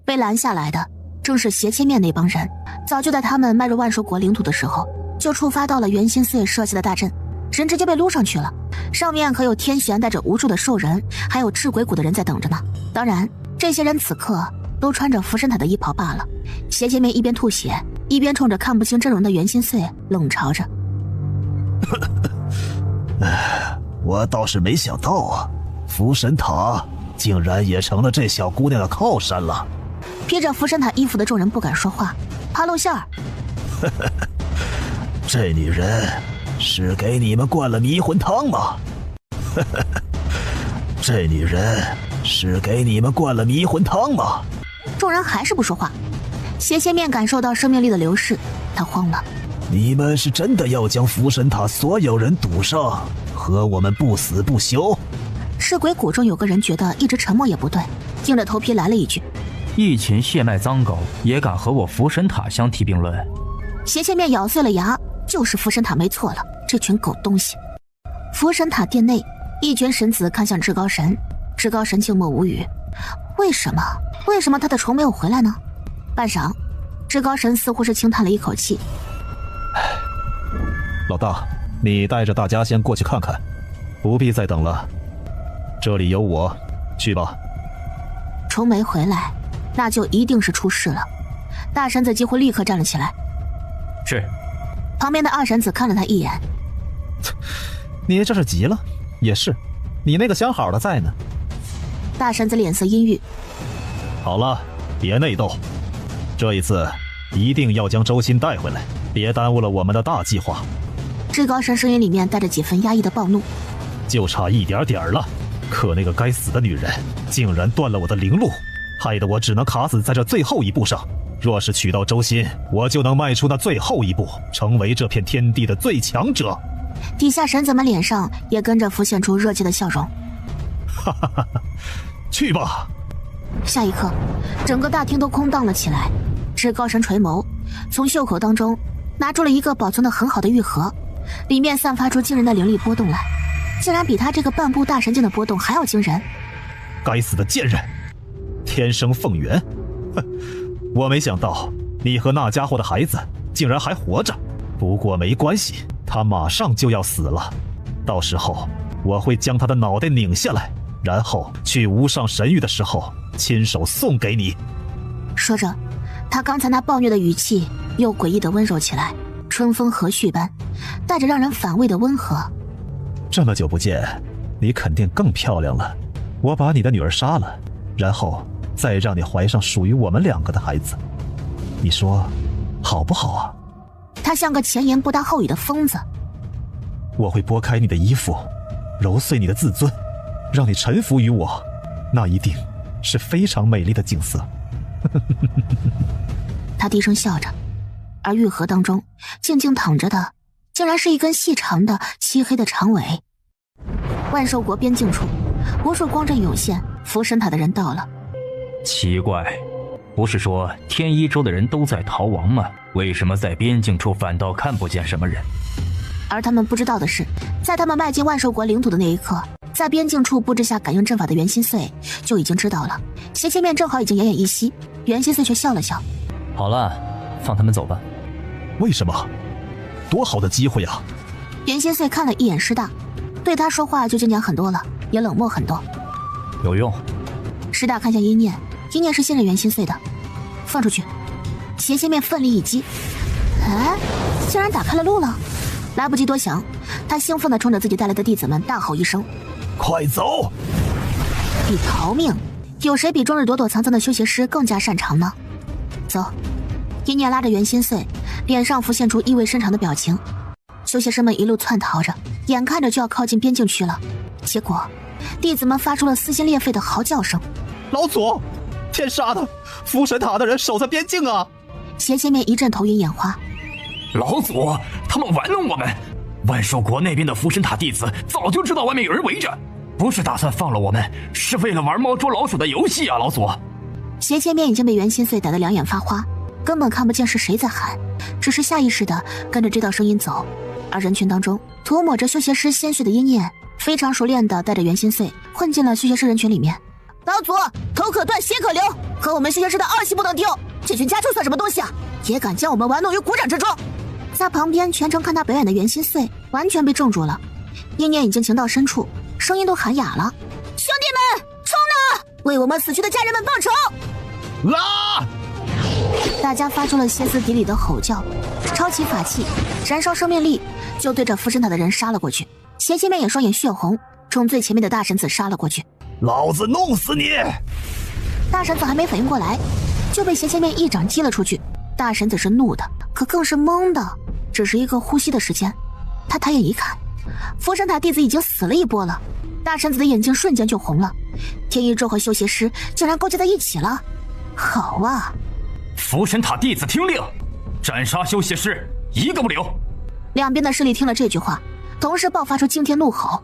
被拦下来的正是斜切面那帮人，早就在他们迈入万兽国领土的时候，就触发到了袁心碎设下的大阵，人直接被撸上去了。上面可有天玄带着无数的兽人，还有赤鬼谷的人在等着呢。当然，这些人此刻都穿着福神塔的衣袍罢了。斜切面一边吐血，一边冲着看不清阵容的袁心碎冷嘲着。我倒是没想到啊，福神塔竟然也成了这小姑娘的靠山了。披着福神塔衣服的众人不敢说话，怕露馅儿。这女人是给你们灌了迷魂汤吗？这女人是给你们灌了迷魂汤吗？众人还是不说话。斜切面感受到生命力的流逝，他慌了。你们是真的要将福神塔所有人堵上，和我们不死不休？赤鬼谷中有个人觉得一直沉默也不对，硬着头皮来了一句：一群血脉脏狗也敢和我福神塔相提并论？斜切面咬碎了牙，就是福神塔没错了，这群狗东西。福神塔殿内，一群神子看向至高神，至高神静默无语。为什么他的虫没有回来呢？半晌，至高神似乎是轻叹了一口气。老大，你带着大家先过去看看，不必再等了。这里有我，去吧。虫没回来，那就一定是出事了。大神子几乎立刻站了起来。是。旁边的二神子看了他一眼。你这是急了？也是，你那个相好的在呢。大神子脸色阴郁。好了，别内斗，这一次一定要将周鑫带回来，别耽误了我们的大计划。至高神声音里面带着几分压抑的暴怒。就差一点点了，可那个该死的女人竟然断了我的灵路，害得我只能卡死在这最后一步上。若是取到周鑫，我就能迈出那最后一步，成为这片天地的最强者。底下神子们脸上也跟着浮现出热切的笑容。哈哈哈！去吧。下一刻，整个大厅都空荡了起来。至高神垂眸，从袖口当中拿出了一个保存得很好的玉盒，里面散发出惊人的灵力波动来，竟然比他这个半步大神境的波动还要惊人。该死的贱人，天生凤元！哼，我没想到你和那家伙的孩子竟然还活着。不过没关系，他马上就要死了，到时候我会将他的脑袋拧下来，然后去无上神域的时候亲手送给你。说着，他刚才那暴虐的语气又诡异的温柔起来，春风和煦般，带着让人反胃的温和。这么久不见，你肯定更漂亮了。我把你的女儿杀了，然后再让你怀上属于我们两个的孩子，你说好不好啊？他像个前言不搭后语的疯子。我会拨开你的衣服，揉碎你的自尊，让你臣服于我，那一定是非常美丽的景色。他低声笑着，而玉盒当中静静躺着的竟然是一根细长的漆黑的长尾。万寿国边境处，无数光阵涌现，福神塔的人到了。奇怪，不是说天一州的人都在逃亡吗？为什么在边境处反倒看不见什么人？而他们不知道的是，在他们迈进万寿国领土的那一刻，在边境处布置下感应阵法的袁心碎就已经知道了。斜切面正好已经奄奄一息，袁心碎却笑了笑。好了，放他们走吧。为什么？多好的机会啊！袁心碎看了一眼师大，对他说话就坚强很多了，也冷漠很多。有用。师大看向一念，一念是信任袁心碎的。放出去。斜切面奋力一击，哎，竟然打开了路了！来不及多想，他兴奋地冲着自己带来的弟子们大吼一声：“快走！”比逃命，有谁比终日躲躲藏藏的修邪师更加擅长呢？走！一念拉着袁心碎，脸上浮现出意味深长的表情。修邪师们一路窜逃着，眼看着就要靠近边境区了，结果弟子们发出了撕心裂肺的嚎叫声：“老祖，天杀的！福神塔的人守在边境啊！”斜切面一阵头晕眼花。老祖，他们玩弄我们！万寿国那边的福神塔弟子早就知道外面有人围着，不是打算放了我们，是为了玩猫捉老鼠的游戏啊！老祖，斜切面已经被袁心碎打得两眼发花，根本看不见是谁在喊，只是下意识地跟着这道声音走。而人群当中涂抹着修邪师鲜血的阴念，非常熟练地带着袁心碎混进了修邪师人群里面。老祖，头可断血可流，和我们修邪师的二系不能丢！这群家畜算什么东西啊，也敢将我们玩弄于股掌之中！在旁边全程看他表演的袁心碎完全被镇住了，意念已经情到深处，声音都喊哑了：“兄弟们，冲啊！为我们死去的家人们报仇！”拉！大家发出了歇斯底里的吼叫，抄起法器，燃烧生命力，就对着福神塔的人杀了过去。斜切面也双眼血红，冲最前面的大神子杀了过去。老子弄死你！大神子还没反应过来，就被斜切面一掌击了出去。大神子是怒的，可更是懵的，只是一个呼吸的时间。他抬眼一看，福神塔弟子已经死了一波了。大神子的眼睛瞬间就红了，天一咒和修邪师竟然勾结在一起了。好啊！福神塔弟子听令，斩杀修邪师，一个不留！两边的势力听了这句话，同时爆发出惊天怒吼。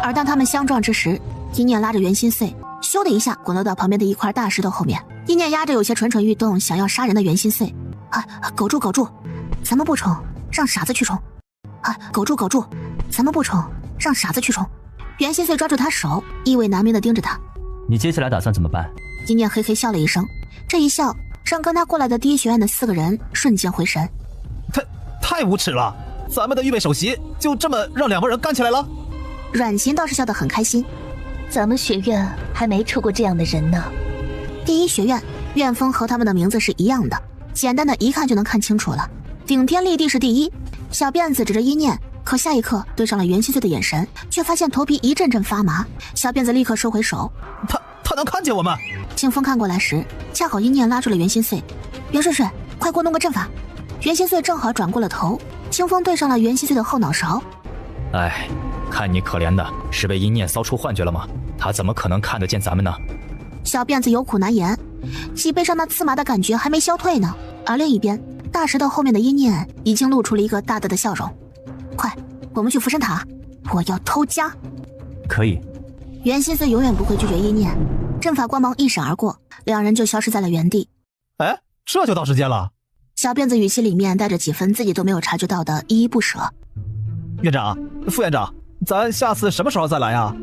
而当他们相撞之时，一念拉着袁心碎，咻的一下滚落到旁边的一块大石头后面。一念压着有些蠢蠢欲动想要杀人的袁心碎，苟住，咱们不冲，让傻子去冲。苟住，咱们不冲，让傻子去冲。袁心碎抓住他手，意味难明的盯着他。你接下来打算怎么办？金念嘿嘿笑了一声，这一笑让跟他过来的第一学院的4个人瞬间回神。太无耻了！咱们的预备首席就这么让2个人干起来了？阮琴倒是笑得很开心。咱们学院还没出过这样的人呢。第一学院院风和他们的名字是一样的，简单的一看就能看清楚了。顶天立地是第一。小辫子指着一念，可下一刻对上了袁心碎的眼神，却发现头皮一阵阵发麻。小辫子立刻收回手。他能看见我们？清风看过来时，恰好一念拉住了袁心碎。袁帅帅，快给我弄个阵法。袁心碎正好转过了头，清风对上了袁心碎的后脑勺。哎，看你可怜的，是被一念骚出幻觉了吗？他怎么可能看得见咱们呢？小辫子有苦难言，脊背上那刺麻的感觉还没消退呢。而另一边，大石头后面的一念已经露出了一个大大的笑容。快，我们去福神塔，我要偷家。可以。袁心碎永远不会拒绝一念，阵法光芒一闪而过，2人就消失在了原地。哎，这就到时间了。小辫子语气里面带着几分自己都没有察觉到的依依不舍。院长，副院长，咱下次什么时候再来啊？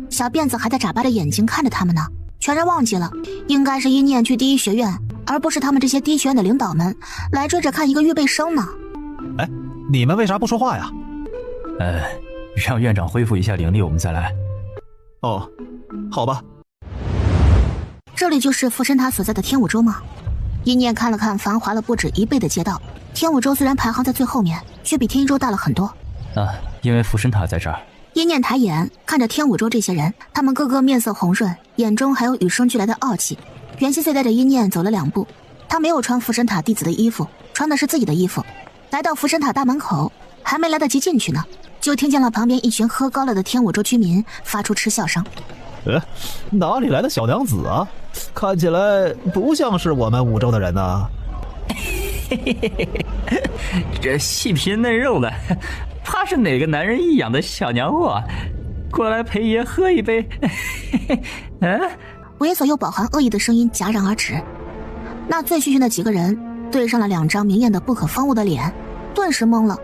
小辫子还在眨巴着眼睛看着他们呢，全然忘记了应该是一念去第一学院，而不是他们这些第一学院的领导们来追着看一个预备生呢。哎，你们为啥不说话呀？让院长恢复一下灵力，我们再来。哦，好吧。这里就是福神塔所在的天武州吗？一念看了看繁华了不止1倍的街道，天武州虽然排行在最后面，却比天一州大了很多。因为福神塔在这儿。一念抬眼看着天武州这些人，他们个个面色红润，眼中还有与生俱来的傲气。袁心碎带着一念走了2步，他没有穿福神塔弟子的衣服，穿的是自己的衣服。来到福神塔大门口，还没来得及进去呢，就听见了旁边一群喝高了的天武州居民发出嗤笑声。哪里来的小娘子啊？看起来不像是我们武州的人呢。这细皮嫩肉的，怕是哪个男人一养的小娘货，过来陪爷喝一杯。猥琐又饱含恶意的声音戛然而止。那醉醺醺的几个人对上了2张明艳的不可方物的脸，顿时懵了。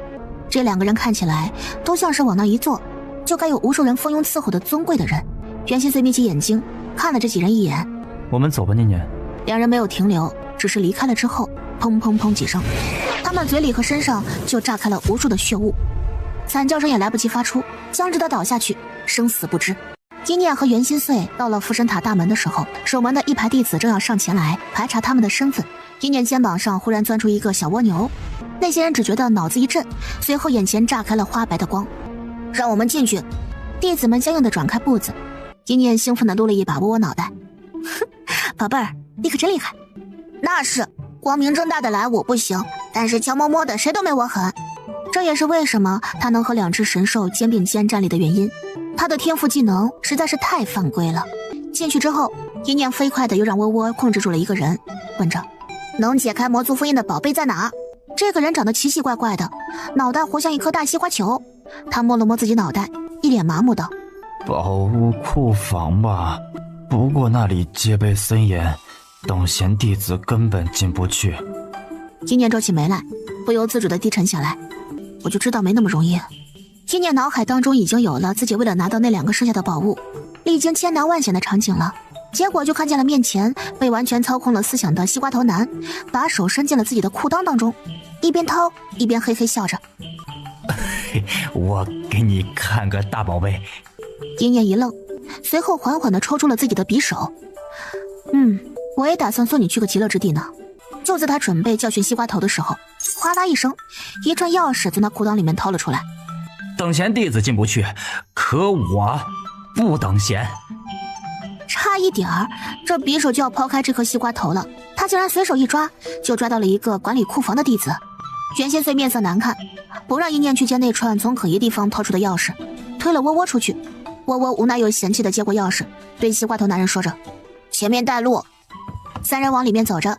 这2个人看起来都像是往那一坐就该有无数人蜂拥伺候的尊贵的人。袁心碎眯起眼睛看了这几人一眼。我们走吧，念念。2人没有停留，只是离开了之后，砰砰砰几声，他们嘴里和身上就炸开了无数的血雾，惨叫声也来不及发出，僵直的倒下去，生死不知。一念和袁心碎到了福神塔大门的时候，守门的一排弟子正要上前来排查他们的身份。一念肩膀上忽然钻出一个小蜗牛，那些人只觉得脑子一震，随后眼前炸开了花白的光。让我们进去。弟子们僵硬地转开步子。一念兴奋地撸了一把窝窝脑袋，哼，宝贝儿，你可真厉害。那是，光明正大的来我不行，但是悄摸摸的谁都没我狠。这也是为什么他能和2只神兽肩并肩站立的原因。他的天赋技能实在是太犯规了。进去之后，一念飞快的又让窝窝控制住了一个人，问着能解开魔族封印的宝贝在哪？这个人长得奇奇怪怪的，脑袋活像一颗大西瓜球。他摸了摸自己脑袋，一脸麻木道：宝物库房吧，不过那里戒备森严，等闲弟子根本进不去。一念皱起眉来，不由自主地低沉下来。我就知道没那么容易。一念脑海当中已经有了自己为了拿到那2个剩下的宝物，历经千难万险的场景了。结果就看见了面前被完全操控了思想的西瓜头男，把手伸进了自己的裤裆当中，一边掏一边嘿嘿笑着。我给你看个大宝贝。一念一愣，随后缓缓地抽出了自己的匕首。我也打算送你去个极乐之地呢。就在他准备教训西瓜头的时候，哗啦一声，一串钥匙从他裤裆里面掏了出来。等闲弟子进不去，可我不等闲。差一点儿，这匕首就要抛开这颗西瓜头了，他竟然随手一抓，就抓到了一个管理库房的弟子。袁心碎面色难看，不让一念去接那串从可疑地方掏出的钥匙，推了窝窝出去。窝窝无奈又嫌弃的接过钥匙，对西瓜头男人说着：前面带路。3人往里面走着，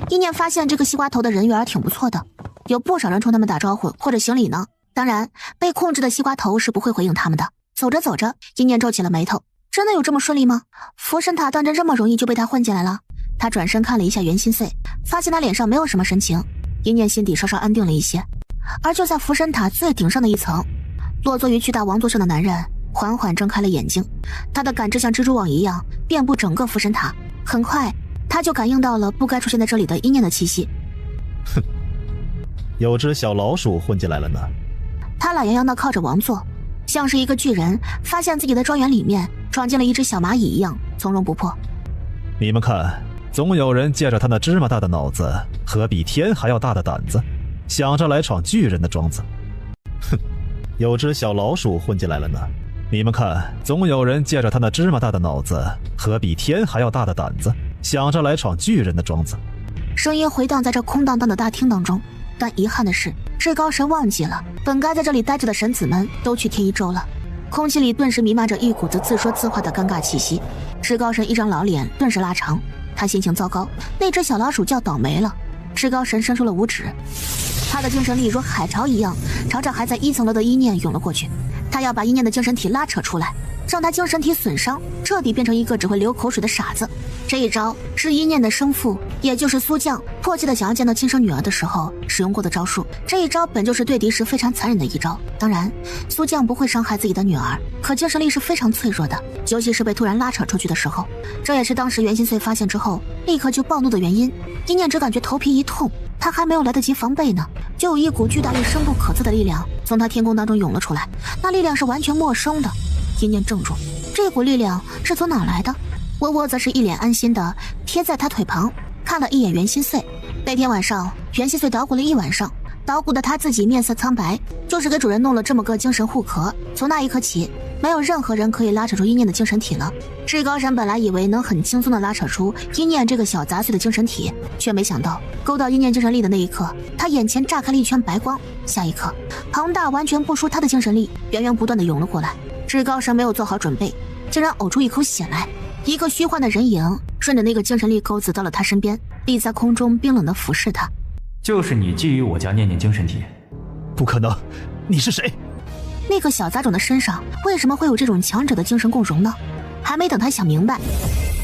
一念发现这个西瓜头的人缘挺不错的，有不少人冲他们打招呼或者行礼呢。当然，被控制的西瓜头是不会回应他们的。走着走着，一念皱起了眉头，真的有这么顺利吗？福神塔当真这么容易就被他混进来了？他转身看了一下袁心碎，发现他脸上没有什么神情，一念心底稍稍安定了一些。而就在福神塔最顶上的一层，落座于巨大王座上的男人缓缓睁开了眼睛，他的感知像蜘蛛网一样遍布整个附身塔。很快，他就感应到了不该出现在这里的一念的气息。哼，有只小老鼠混进来了呢。他懒洋洋地靠着王座，像是一个巨人发现自己的庄园里面闯进了一只小蚂蚁一样从容不迫。你们看，总有人借着他那芝麻大的脑子和比天还要大的胆子，想着来闯巨人的庄子。哼，有只小老鼠混进来了呢。你们看，总有人借着他那芝麻大的脑子和比天还要大的胆子，想着来闯巨人的庄子。声音回荡在这空荡荡的大厅当中，但遗憾的是，至高神忘记了，本该在这里待着的神子们都去天一州了。空气里顿时弥漫着一股子自说自话的尴尬气息。至高神一张老脸顿时拉长，他心情糟糕，那只小老鼠叫倒霉了。至高神伸出了五指，他的精神力如海潮一样朝着还在1层楼的一念涌了过去。他要把一念的精神体拉扯出来，让他精神体损伤，彻底变成一个只会流口水的傻子。这一招是一念的生父，也就是苏将迫切的想要见到亲生女儿的时候使用过的招数。这一招本就是对敌时非常残忍的一招。当然，苏将不会伤害自己的女儿，可精神力是非常脆弱的，尤其是被突然拉扯出去的时候。这也是当时袁心碎发现之后立刻就暴怒的原因。一念只感觉头皮一痛，他还没有来得及防备呢，就有一股巨大又深不可测的力量从他天空当中涌了出来。那力量是完全陌生的。一念怔住，这股力量是从哪来的？窝窝则是一脸安心的贴在他腿旁，看了一眼袁心碎。那天晚上，袁心碎捣鼓了一晚上，捣鼓的他自己面色苍白，就是给主人弄了这么个精神护壳。从那一刻起，没有任何人可以拉扯出一念的精神体了。至高神本来以为能很轻松的拉扯出一念这个小杂碎的精神体，却没想到勾到一念精神力的那一刻，他眼前炸开了一圈白光。下一刻，庞大完全不输他的精神力源源不断的涌了过来。至高神没有做好准备，竟然呕出一口血来。一个虚幻的人影顺着那个精神力钩子到了他身边，立在空中冰冷的俯视他。就是你觊觎我家念念精神体？不可能，你是谁？那个小杂种的身上为什么会有这种强者的精神共融呢？还没等他想明白，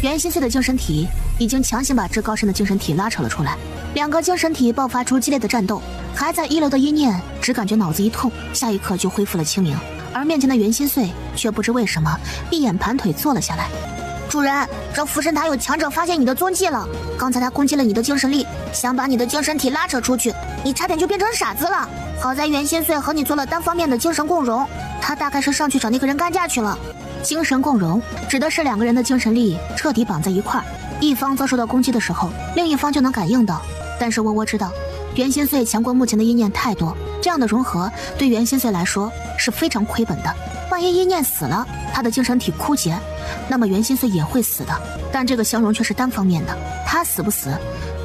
袁心碎的精神体已经强行把至高神的精神体拉扯了出来。两个精神体爆发出激烈的战斗，还在1楼的一念只感觉脑子一痛，下一刻就恢复了清明。而面前的袁心碎却不知为什么闭眼盘腿坐了下来。主人，这伏神塔有强者发现你的踪迹了，刚才他攻击了你的精神力，想把你的精神体拉扯出去，你差点就变成傻子了。好在袁心碎和你做了单方面的精神共融，他大概是上去找那个人干架去了。精神共融指的是两个人的精神力彻底绑在一块儿，一方遭受到攻击的时候，另一方就能感应到。但是窝窝知道，袁心碎强过目前的一念太多，这样的融合对袁心碎来说是非常亏本的。万一一念死了，他的精神体枯竭，那么袁心碎也会死的。但这个相融却是单方面的，他死不死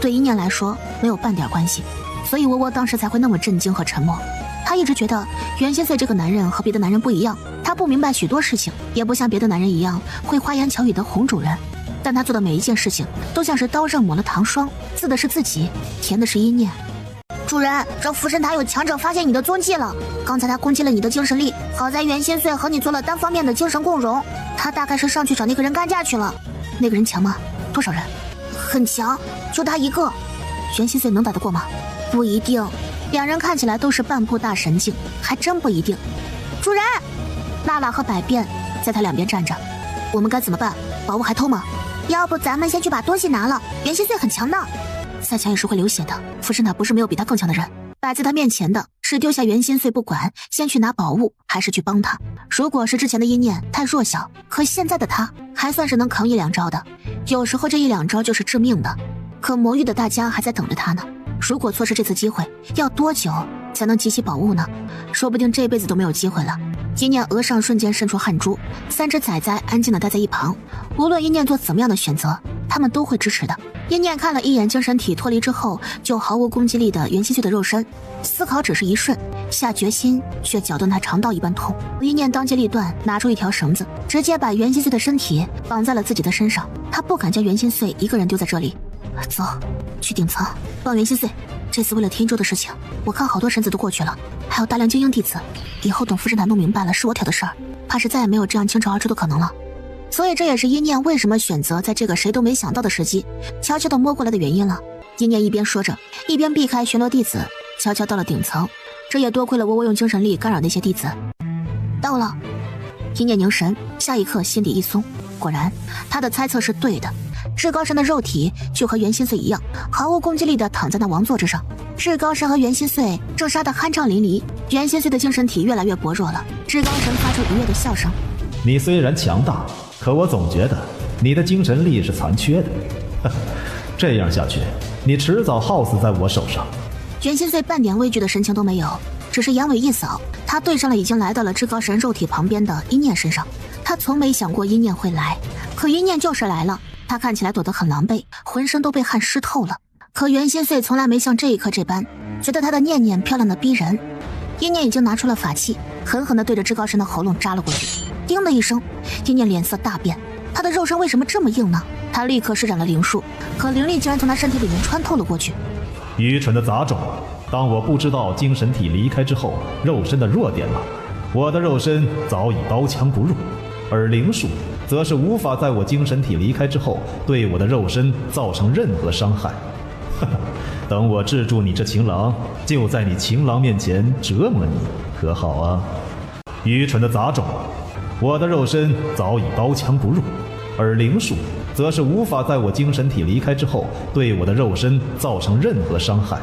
对一念来说没有半点关系，所以窝窝当时才会那么震惊和沉默。他一直觉得袁心碎这个男人和别的男人不一样，他不明白许多事情，也不像别的男人一样会花言巧语的哄主人，但他做的每一件事情都像是刀刃抹了糖霜，刺的是自己，甜的是一念。主人，这伏神塔有强者发现你的踪迹了，刚才他攻击了你的精神力，好在袁心碎和你做了单方面的精神共融，他大概是上去找那个人干架去了。那个人强吗？多少人？很强，就他一个。袁心碎能打得过吗？不一定，两人看起来都是半步大神境，还真不一定。主人，娜娜和百变在他两边站着，我们该怎么办？宝物还偷吗？要不咱们先去把东西拿了，袁心碎很强的，再强也是会流血的。伏神塔不是没有比他更强的人，摆在他面前的是丢下袁心碎不管，先去拿宝物，还是去帮他。如果是之前的一念太弱小，可现在的他还算是能扛1-2招的，有时候这1-2招就是致命的。可魔域的大家还在等着他呢，如果错失这次机会，要多久才能集齐宝物呢？说不定这辈子都没有机会了。一念额上瞬间渗出汗珠，3只崽崽安静地待在一旁，无论一念做怎么样的选择，他们都会支持的。一念看了一眼精神体脱离之后就毫无攻击力的袁心碎的肉身，思考只是一瞬，下决心却绞断他肠道一般痛。一念当机立断，拿出一条绳子，直接把袁心碎的身体绑在了自己的身上。他不敢将袁心碎一个人丢在这里。走，去顶层帮袁心碎。这次为了天一州的事情，我看好多神子都过去了，还有大量精英弟子，以后等伏神塔弄明白了是我挑的事儿，怕是再也没有这样倾巢而出的可能了。所以这也是一念为什么选择在这个谁都没想到的时机悄悄地摸过来的原因了。一念一边说着，一边避开巡逻弟子，悄悄到了顶层。这也多亏了窝窝用精神力干扰那些弟子。到了，一念凝神，下一刻心底一松，果然他的猜测是对的。至高神的肉体就和袁心碎一样，毫无攻击力地躺在那王座之上。至高神和袁心碎正杀得酣畅淋漓，袁心碎的精神体越来越薄弱了。至高神发出愉悦的笑声：“你虽然强大，可我总觉得你的精神力是残缺的。这样下去，你迟早耗死在我手上。”袁心碎半点畏惧的神情都没有，只是眼尾一扫，他对上了已经来到了至高神肉体旁边的一念身上。他从没想过一念会来，可一念就是来了。他看起来躲得很狼狈，浑身都被汗湿透了。可袁心碎从来没像这一刻这般觉得他的念念漂亮的逼人。一念已经拿出了法器，狠狠地对着至高神的喉咙扎了过去。叮的一声，一念脸色大变，他的肉身为什么这么硬呢？他立刻施展了灵术，可灵力竟然从他身体里面穿透了过去。愚蠢的杂种！当我不知道精神体离开之后肉身的弱点了，我的肉身早已刀枪不入，而灵术则是无法在我精神体离开之后对我的肉身造成任何伤害。等我制住你这情郎，就在你情郎面前折磨你，可好啊？愚蠢的杂种！我的肉身早已刀枪不入，而灵术则是无法在我精神体离开之后对我的肉身造成任何伤害。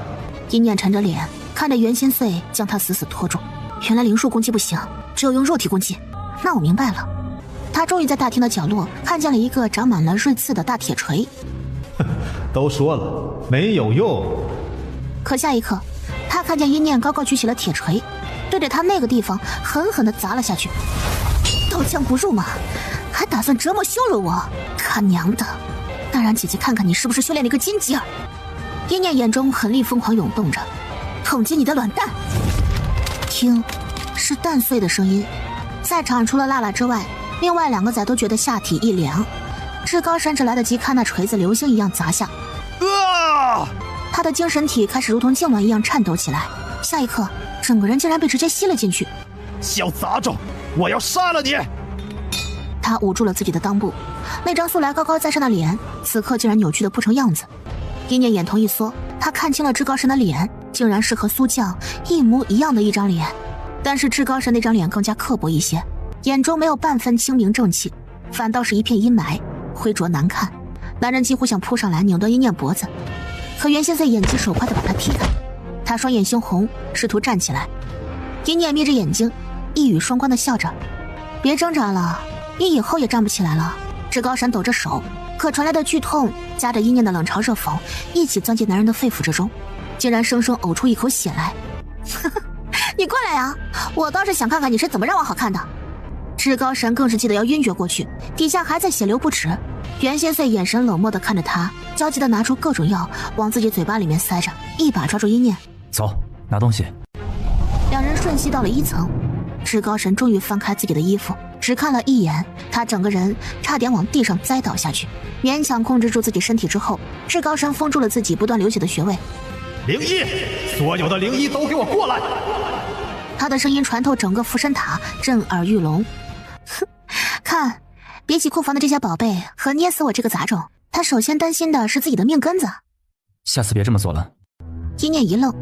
一念沉着脸看着袁心碎将他死死拖住，原来灵术攻击不行，只有用肉体攻击。那我明白了。他终于在大厅的角落看见了一个长满了锐刺的大铁锤。都说了没有用。可下一刻，他看见一念高高举起了铁锤，对着他那个地方狠狠地砸了下去。刀枪不入嘛，还打算折磨羞辱我？他娘的！那让姐姐看看你是不是修炼了一个金吉尔。一念眼中狠力疯狂涌动着，痛击你的卵蛋！听，是蛋碎的声音。在场除了辣辣之外，另外2个仔都觉得下体一凉。至高神只来得及看那锤子流星一样砸下，他的精神体开始如同痉挛一样颤抖起来。下一刻，整个人竟然被直接吸了进去。小杂种，我要杀了你！他捂住了自己的裆部，那张素来高高在上的脸，此刻竟然扭曲得不成样子。一念眼瞳一缩，他看清了至高神的脸，竟然是和苏将一模一样的一张脸，但是至高神那张脸更加刻薄一些，眼中没有半分清明正气，反倒是一片阴霾，灰浊难看。男人几乎想扑上来扭断一念脖子，可袁先生眼疾手快地把他踢开。他双眼猩红，试图站起来。一念眯着眼睛，一语双关地笑着：“别挣扎了，你以后也站不起来了。”至高神抖着手，可传来的剧痛夹着一念的冷嘲热讽一起钻进男人的肺腑之中，竟然生生呕出一口血来。你过来啊，我倒是想看看你是怎么让我好看的。至高神更是气得要晕厥过去，底下还在血流不止。袁先碎眼神冷漠地看着他，焦急地拿出各种药往自己嘴巴里面塞着，一把抓住一念：“走，拿东西。”两人瞬息到了1层，至高神终于翻开自己的衣服，只看了一眼，他整个人差点往地上栽倒下去。勉强控制住自己身体之后，至高神封住了自己不断流血的穴位。灵医，所有的灵医都给我过来！他的声音传透整个福神塔，震耳欲聋。哼，看，比起库房的这些宝贝和捏死我这个杂种，他首先担心的是自己的命根子。下次别这么做了。一念一愣，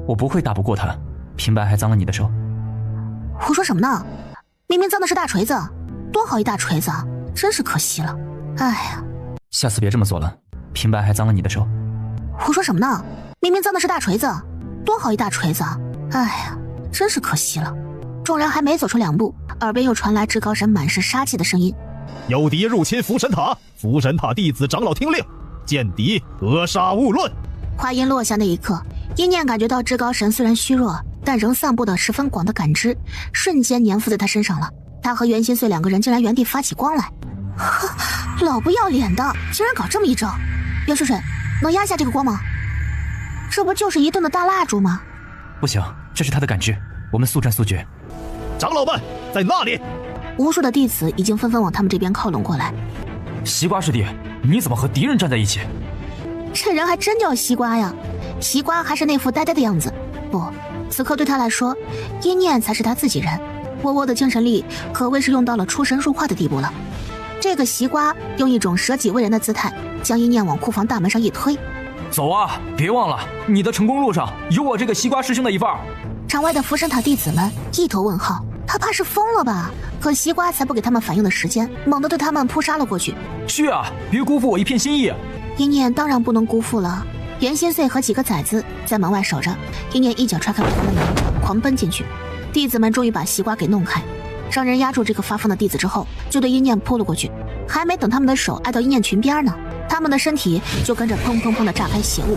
我不会打不过他，平白还脏了你的手。胡说什么呢？明明脏的是大锤子，多好一大锤子，真是可惜了。哎呀，下次别这么做了，平白还脏了你的手。胡说什么呢？明明脏的是大锤子，多好一大锤子，哎呀，真是可惜了。众人还没走出2步，耳边又传来至高神满是杀气的声音：“有敌入侵福神塔，福神塔弟子长老听令，见敌格杀勿论。”话音落下那一刻，一念感觉到至高神虽然虚弱，但仍散布的十分广的感知，瞬间粘附在他身上了。他和袁心碎2个人竟然原地发起光来。老不要脸的，竟然搞这么一招！袁水水，能压下这个光吗？这不就是一顿的大蜡烛吗？不行，这是他的感知，我们速战速决。长老们在那里！无数的弟子已经纷纷往他们这边靠拢过来。西瓜师弟，你怎么和敌人站在一起？这人还真叫西瓜呀！西瓜还是那副呆呆的样子。不，此刻对他来说，一念才是他自己人。窝窝的精神力可谓是用到了出神入化的地步了。这个西瓜用一种舍己为人的姿态，将一念往库房大门上一推。走啊，别忘了你的成功路上有我这个西瓜师兄的一半。场外的福神塔弟子们一头问号，他怕是疯了吧？可西瓜才不给他们反应的时间，猛地对他们扑杀了过去。去啊！别辜负我一片心意。一念当然不能辜负了。袁心碎和几个崽子在门外守着，一念一脚踹开北方的门，狂奔进去。弟子们终于把西瓜给弄开，让人压住这个发疯的弟子之后，就对一念扑了过去。还没等他们的手挨到一念裙边呢，他们的身体就跟着砰砰砰的炸开血雾。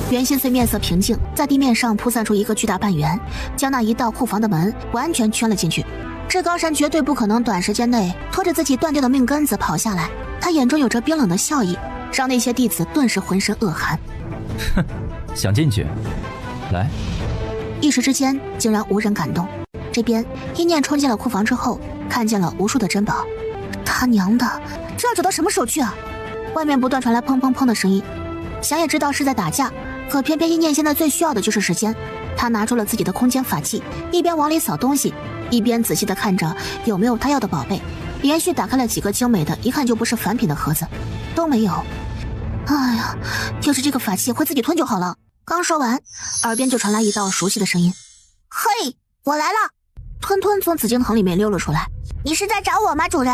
袁心碎面色平静，在地面上铺散出一个巨大半圆，将那一道库房的门完全圈了进去。至高神绝对不可能短时间内拖着自己断掉的命根子跑下来，他眼中有着冰冷的笑意，让那些弟子顿时浑身恶寒。哼，想进去？来。一时之间竟然无人敢动。这边一念冲进了库房之后，看见了无数的珍宝。他娘的，这要找到什么时候去啊？外面不断传来砰砰砰的声音，想也知道是在打架，可偏偏一念现在最需要的就是时间。他拿出了自己的空间法器，一边往里扫东西，一边仔细地看着有没有他要的宝贝，连续打开了几个精美的一看就不是凡品的盒子，都没有。哎呀，要是这个法器会自己吞就好了。刚说完，耳边就传来一道熟悉的声音：“嘿，我来了！”吞吞从紫禁城里面溜了出来。“你是在找我吗，主人？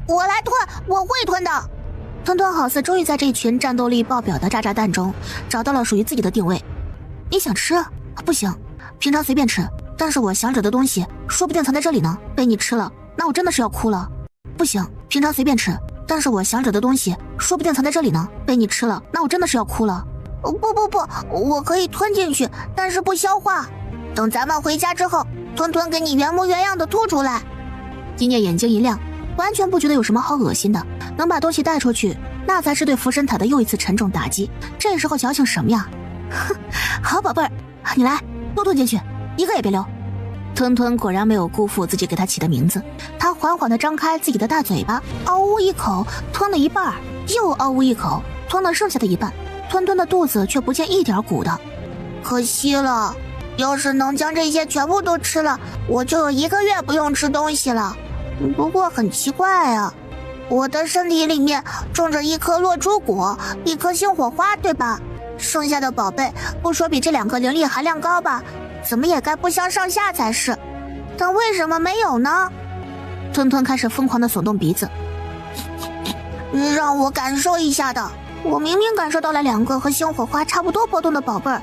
我来吞，我会吞的。”吞吞好似终于在这群战斗力爆表的炸炸弹中找到了属于自己的定位。你想吃？不行，平常随便吃，但是我想找的东西说不定藏在这里呢，被你吃了，那我真的是要哭了。不行，平常随便吃，但是我想找的东西说不定藏在这里呢，被你吃了，那我真的是要哭了。不，我可以吞进去，但是不消化。等咱们回家之后，吞吞给你原模原样的吐出来。一念眼睛一亮，完全不觉得有什么好恶心的，能把东西带出去，那才是对福神塔的又一次沉重打击。这时候矫情什么呀？哼，好宝贝儿，你来，都吞进去，一个也别留。吞吞果然没有辜负自己给他起的名字，他缓缓地张开自己的大嘴巴，嗷呜一口吞了一半，又嗷呜一口吞了剩下的一半。吞吞的肚子却不见一点鼓的，可惜了。要是能将这些全部都吃了，我就有1个月不用吃东西了。不过很奇怪啊，我的身体里面种着1颗落珠果，1颗星火花，对吧？剩下的宝贝不说比这2个灵力含量高吧，怎么也该不相上下才是。但为什么没有呢？吞吞开始疯狂地耸动鼻子，让我感受一下的。我明明感受到了2个和星火花差不多波动的宝贝儿，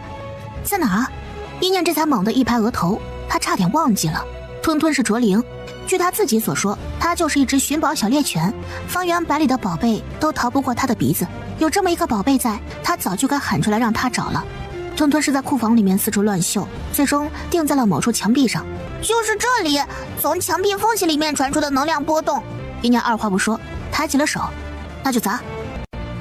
在哪儿？一念这才猛地一拍额头，他差点忘记了，吞吞是卓灵。据他自己所说，他就是一只寻宝小猎犬，方圆百里的宝贝都逃不过他的鼻子。有这么一个宝贝在，他早就该喊出来让他找了。吞吞是在库房里面四处乱嗅，最终定在了某处墙壁上。就是这里，从墙壁缝隙里面传出的能量波动。一念二话不说，抬起了手，那就砸。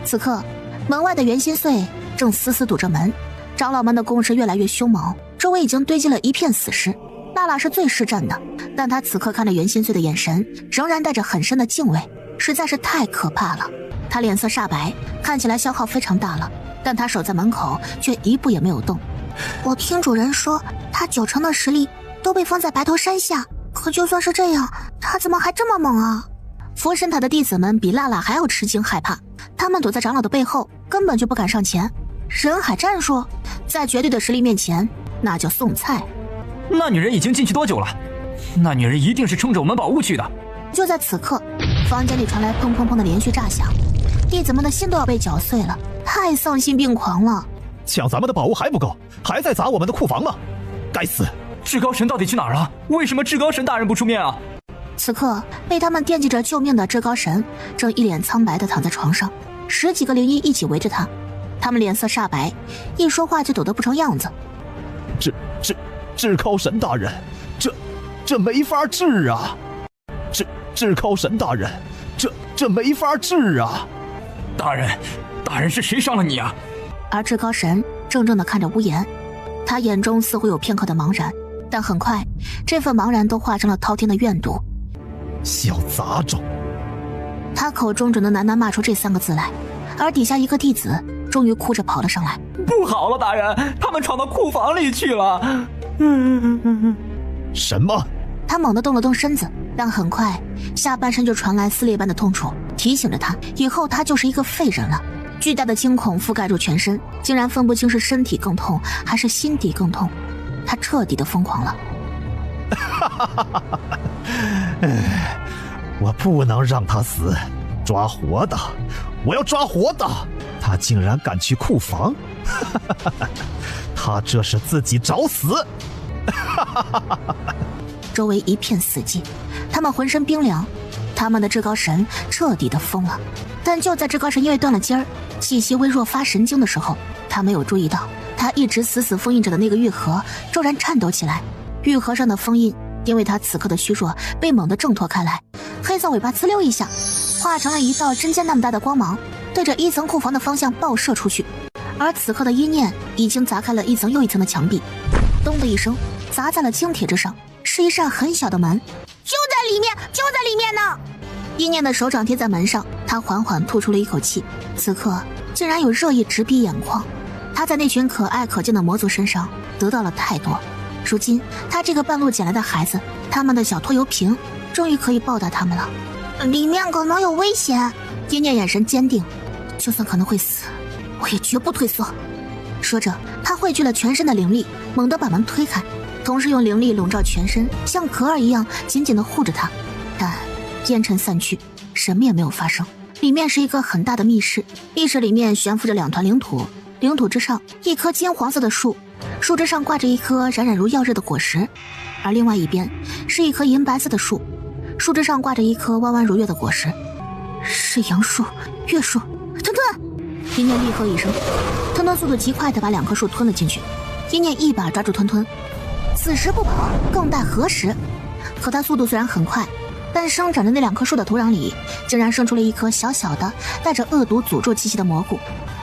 此刻，门外的袁心碎正死死堵着门，长老们的攻势越来越凶猛，周围已经堆积了一片死尸。娜娜是最实战的，但她此刻看着袁心碎的眼神仍然带着很深的敬畏，实在是太可怕了。她脸色煞白，看起来消耗非常大了，但她守在门口却一步也没有动。我听主人说，他9成的实力都被放在白头山下，可就算是这样，他怎么还这么猛啊？佛神塔的弟子们比娜娜还要吃惊害怕，他们躲在长老的背后，根本就不敢上前。人海战术，在绝对的实力面前，那叫送菜。那女人已经进去多久了？那女人一定是冲着我们宝物去的。就在此刻，房间里传来砰砰砰的连续炸响，弟子们的心都要被搅碎了，太丧心病狂了。抢咱们的宝物还不够，还在砸我们的库房吗？该死！至高神到底去哪儿了？为什么至高神大人不出面啊？此刻被他们惦记着救命的至高神正一脸苍白地躺在床上，10几个灵医一起围着他，他们脸色煞白，一说话就抖得不成样子。至高神大人，这没法治啊！至高神大人，这没法治啊！大人是谁伤了你啊？而至高神怔怔地看着屋檐，他眼中似乎有片刻的茫然，但很快这份茫然都化成了滔天的怨毒。小杂种！他口中只能喃喃骂出这3个字来，而底下一个弟子终于哭着跑了上来。不好了，大人，他们闯到库房里去了。什么？他猛地动了动身子，但很快下半身就传来撕裂般的痛楚，提醒着他以后他就是一个废人了。巨大的惊恐覆盖住全身，竟然分不清是身体更痛还是心底更痛。他彻底的疯狂了。我不能让他死，抓活的，我要抓活的！他竟然敢去库房，他这是自己找死！周围一片死寂，他们浑身冰凉，他们的至高神彻底的疯了。但就在至高神因为断了筋儿，气息微弱发神经的时候，他没有注意到，他一直死死封印着的那个玉盒骤然颤抖起来，玉盒上的封印因为他此刻的虚弱被猛地挣脱开来，黑色尾巴呲溜一下，化成了一道针尖那么大的光芒，对着一层库房的方向爆射出去。而此刻的一念已经砸开了一层又一层的墙壁，咚的一声砸在了青铁之上，是一扇很小的门。就在里面，就在里面呢！一念的手掌贴在门上，他缓缓吐出了一口气，此刻竟然有热意直逼眼眶。他在那群可爱可敬的魔族身上得到了太多，如今他这个半路捡来的孩子，他们的小拖油瓶终于可以报答他们了。里面可能有危险。一念眼神坚定，就算可能会死，我也绝不退缩。说着，他汇聚了全身的灵力，猛地把门推开，同时用灵力笼罩全身，像壳儿一样紧紧地护着他。但烟尘散去，什么也没有发生。里面是一个很大的密室，密室里面悬浮着2团灵土，灵土之上一棵金黄色的树，树枝上挂着一颗冉冉如耀日的果实，而另外一边是一棵银白色的树，树枝上挂着一颗弯弯如月的果实，是杨树、月树。吞吞！一念厉喝一声，吞吞速度极快地把2棵树吞了进去。一念一把抓住吞吞，此时不跑，更待何时？可他速度虽然很快，但生长着那2棵树的土壤里，竟然生出了一颗小小的、带着恶毒诅咒气息的蘑菇。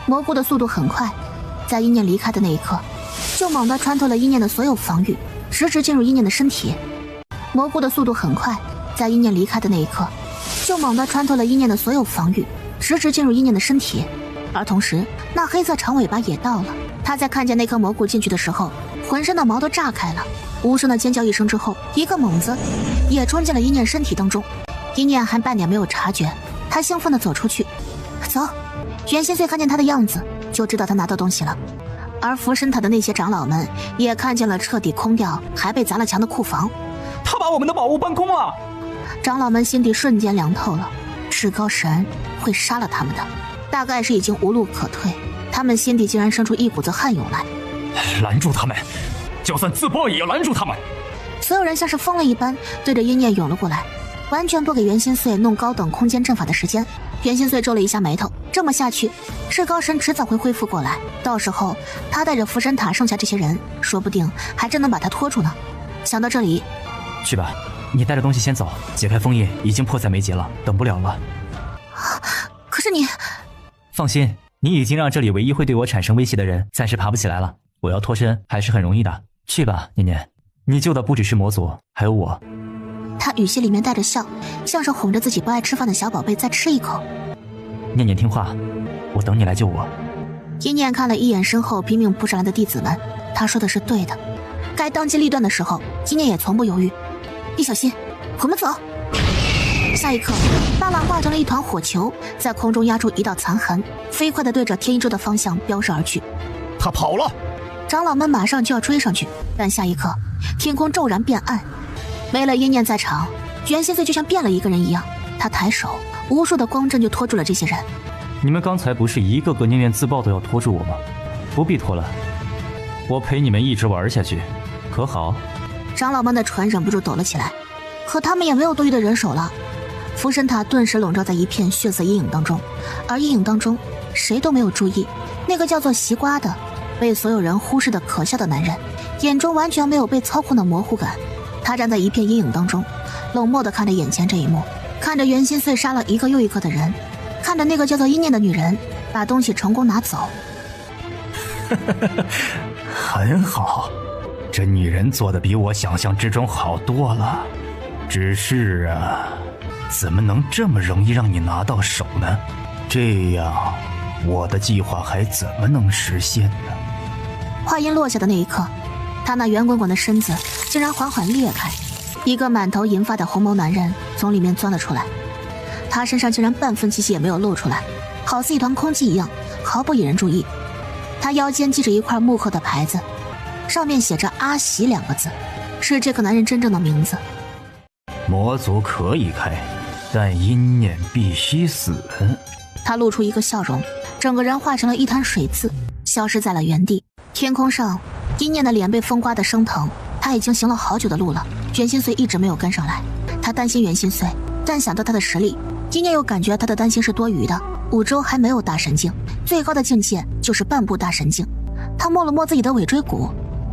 蘑菇的速度很快，在一念离开的那一刻，就猛地穿透了一念的所有防御，直直进入一念的身体。蘑菇的速度很快，在一念离开的那一刻，就猛地穿透了一念的所有防御，直直进入一念的身体。而同时，那黑色长尾巴也到了。他在看见那颗蘑菇进去的时候，浑身的毛都炸开了。无声的尖叫一声之后，一个猛子也冲进了一念身体当中。一念还半点没有察觉，他兴奋地走出去。走！袁心碎看见他的样子，就知道他拿到东西了。而福神塔的那些长老们也看见了彻底空掉还被砸了墙的库房。他把我们的宝物搬空了！长老们心底瞬间凉透了，至高神会杀了他们的，大概是已经无路可退。他们心底竟然生出一股子汗涌来。拦住他们，就算自爆也要拦住他们！所有人像是疯了一般对着一念涌了过来，完全不给袁心碎弄高等空间阵法的时间。袁心碎皱了一下眉头，这么下去，至高神迟早会恢复过来，到时候他带着福神塔剩下这些人，说不定还真能把他拖住呢。想到这里，去吧，你带着东西先走，解开封印已经迫在眉睫了，等不了了。可是你……放心，你已经让这里唯一会对我产生威胁的人暂时爬不起来了，我要脱身还是很容易的。去吧，念念，你救的不只是魔族，还有我。他语气里面带着笑，像是哄着自己不爱吃饭的小宝贝再吃一口。念念听话，我等你来救我。一念看了一眼身后拼命扑上来的弟子们，他说的是对的，该当机立断的时候，一念也从不犹豫。一小心，我们走。下一刻，大浪化成了一团火球，在空中压出一道残痕，飞快地对着天一洲的方向飙射而去。他跑了！长老们马上就要追上去，但下一刻，天空骤然变暗，没了一念在场，袁心碎就像变了一个人一样。他抬手，无数的光阵就拖住了这些人。你们刚才不是一个个念念自爆都要拖住我吗？不必拖了，我陪你们一直玩下去，可好？长老们的唇忍不住抖了起来，可他们也没有多余的人手了。福神塔顿时笼罩在一片血色阴影当中，而阴影当中，谁都没有注意那个叫做西瓜的，被所有人忽视的可笑的男人，眼中完全没有被操控的模糊感。他站在一片阴影当中，冷漠地看着眼前这一幕，看着袁心碎杀了一个又一个的人，看着那个叫做一念的女人把东西成功拿走。很好，这女人做的比我想象之中好多了，只是啊，怎么能这么容易让你拿到手呢？这样我的计划还怎么能实现呢？话音落下的那一刻，他那圆滚滚的身子竟然缓缓裂开，一个满头银发的红眸男人从里面钻了出来。他身上竟然半分气息也没有露出来，好似一团空气一样，毫不引人注意。他腰间系着一块木刻的牌子，上面写着阿喜2个字，是这个男人真正的名字。魔族可以开，但阴念必须死。他露出一个笑容，整个人化成了一滩水渍，消失在了原地。天空上，阴念的脸被风刮得生疼。他已经行了好久的路了，袁心碎一直没有跟上来。他担心袁心碎，但想到他的实力，阴念又感觉他的担心是多余的。5周还没有大神境，最高的境界就是半步大神境。他摸了摸自己的尾椎骨，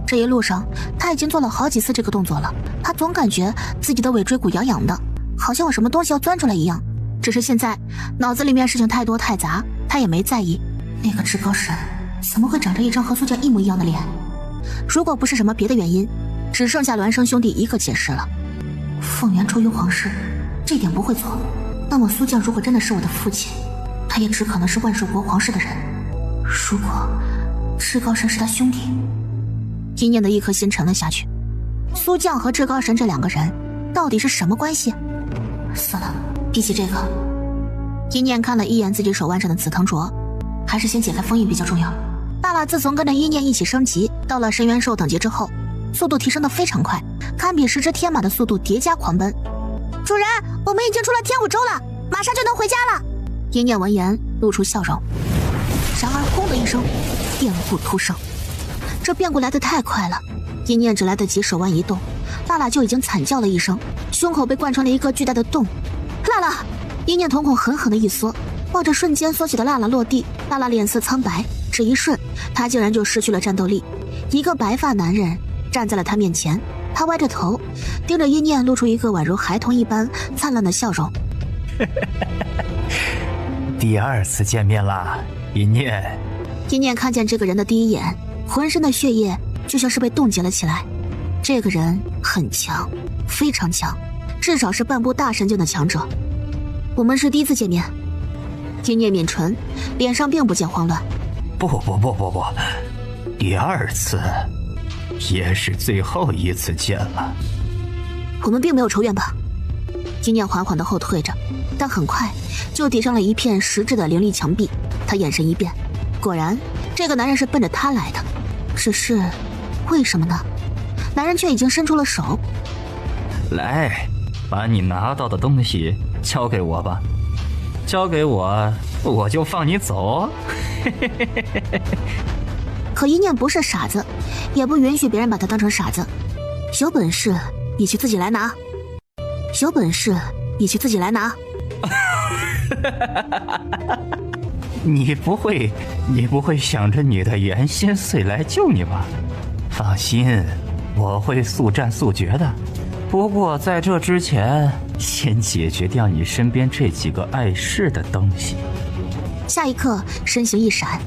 这一路上他已经做了好几次这个动作了。他总感觉自己的尾椎骨痒痒的，好像有什么东西要钻出来一样。只是现在脑子里面事情太多太杂，他也没在意。那个至高神怎么会长着一张和苏建一模一样的脸？如果不是什么别的原因，只剩下孪生兄弟一个解释了。凤元出于皇室，这点不会错。那么苏建如果真的是我的父亲，他也只可能是万寿国皇室的人。如果至高神是他兄弟，阴念的一颗心沉了下去。苏将和至高神这2个人到底是什么关系？算了，比起这个，阴念看了一眼自己手腕上的紫藤镯，还是先解开封印比较重要。大辣自从跟着阴念一起升级到了深渊兽等级之后，速度提升得非常快，堪比10只天马的速度叠加狂奔。主人，我们已经出了天5州了，马上就能回家了。阴念闻言露出笑容，然而轰的一声，变故突生。这变故来得太快了，阴念只来得及手腕一动，辣辣就已经惨叫了一声，胸口被贯穿了一个巨大的洞。辣辣！阴念瞳孔狠狠的一缩，望着瞬间缩起的辣辣落地，辣辣脸色苍白，只一瞬，他竟然就失去了战斗力。一个白发男人站在了他面前，他歪着头，盯着阴念，露出一个宛如孩童一般灿烂的笑容。第2次见面啦，阴念。阴念看见这个人的第一眼，浑身的血液就像是被冻结了起来。这个人很强，非常强，至少是半步大神境的强者。我们是第1次见面。阴念抿唇，脸上并不见慌乱。不，第2次也是最后一次见了。我们并没有仇怨吧？阴念缓缓地后退着，但很快就抵上了一片实质的灵力墙壁。他眼神一变，果然这个男人是奔着他来的。只是为什么呢？男人却已经伸出了手。来，把你拿到的东西交给我吧，交给我，我就放你走。可阴念不是傻子，也不允许别人把他当成傻子。有本事你去自己来拿，有本事你去自己来拿。你不会想着你的袁心碎来救你吧？放心，我会速战速决的。不过在这之前，先解决掉你身边这几个碍事的东西。下一刻身形一闪，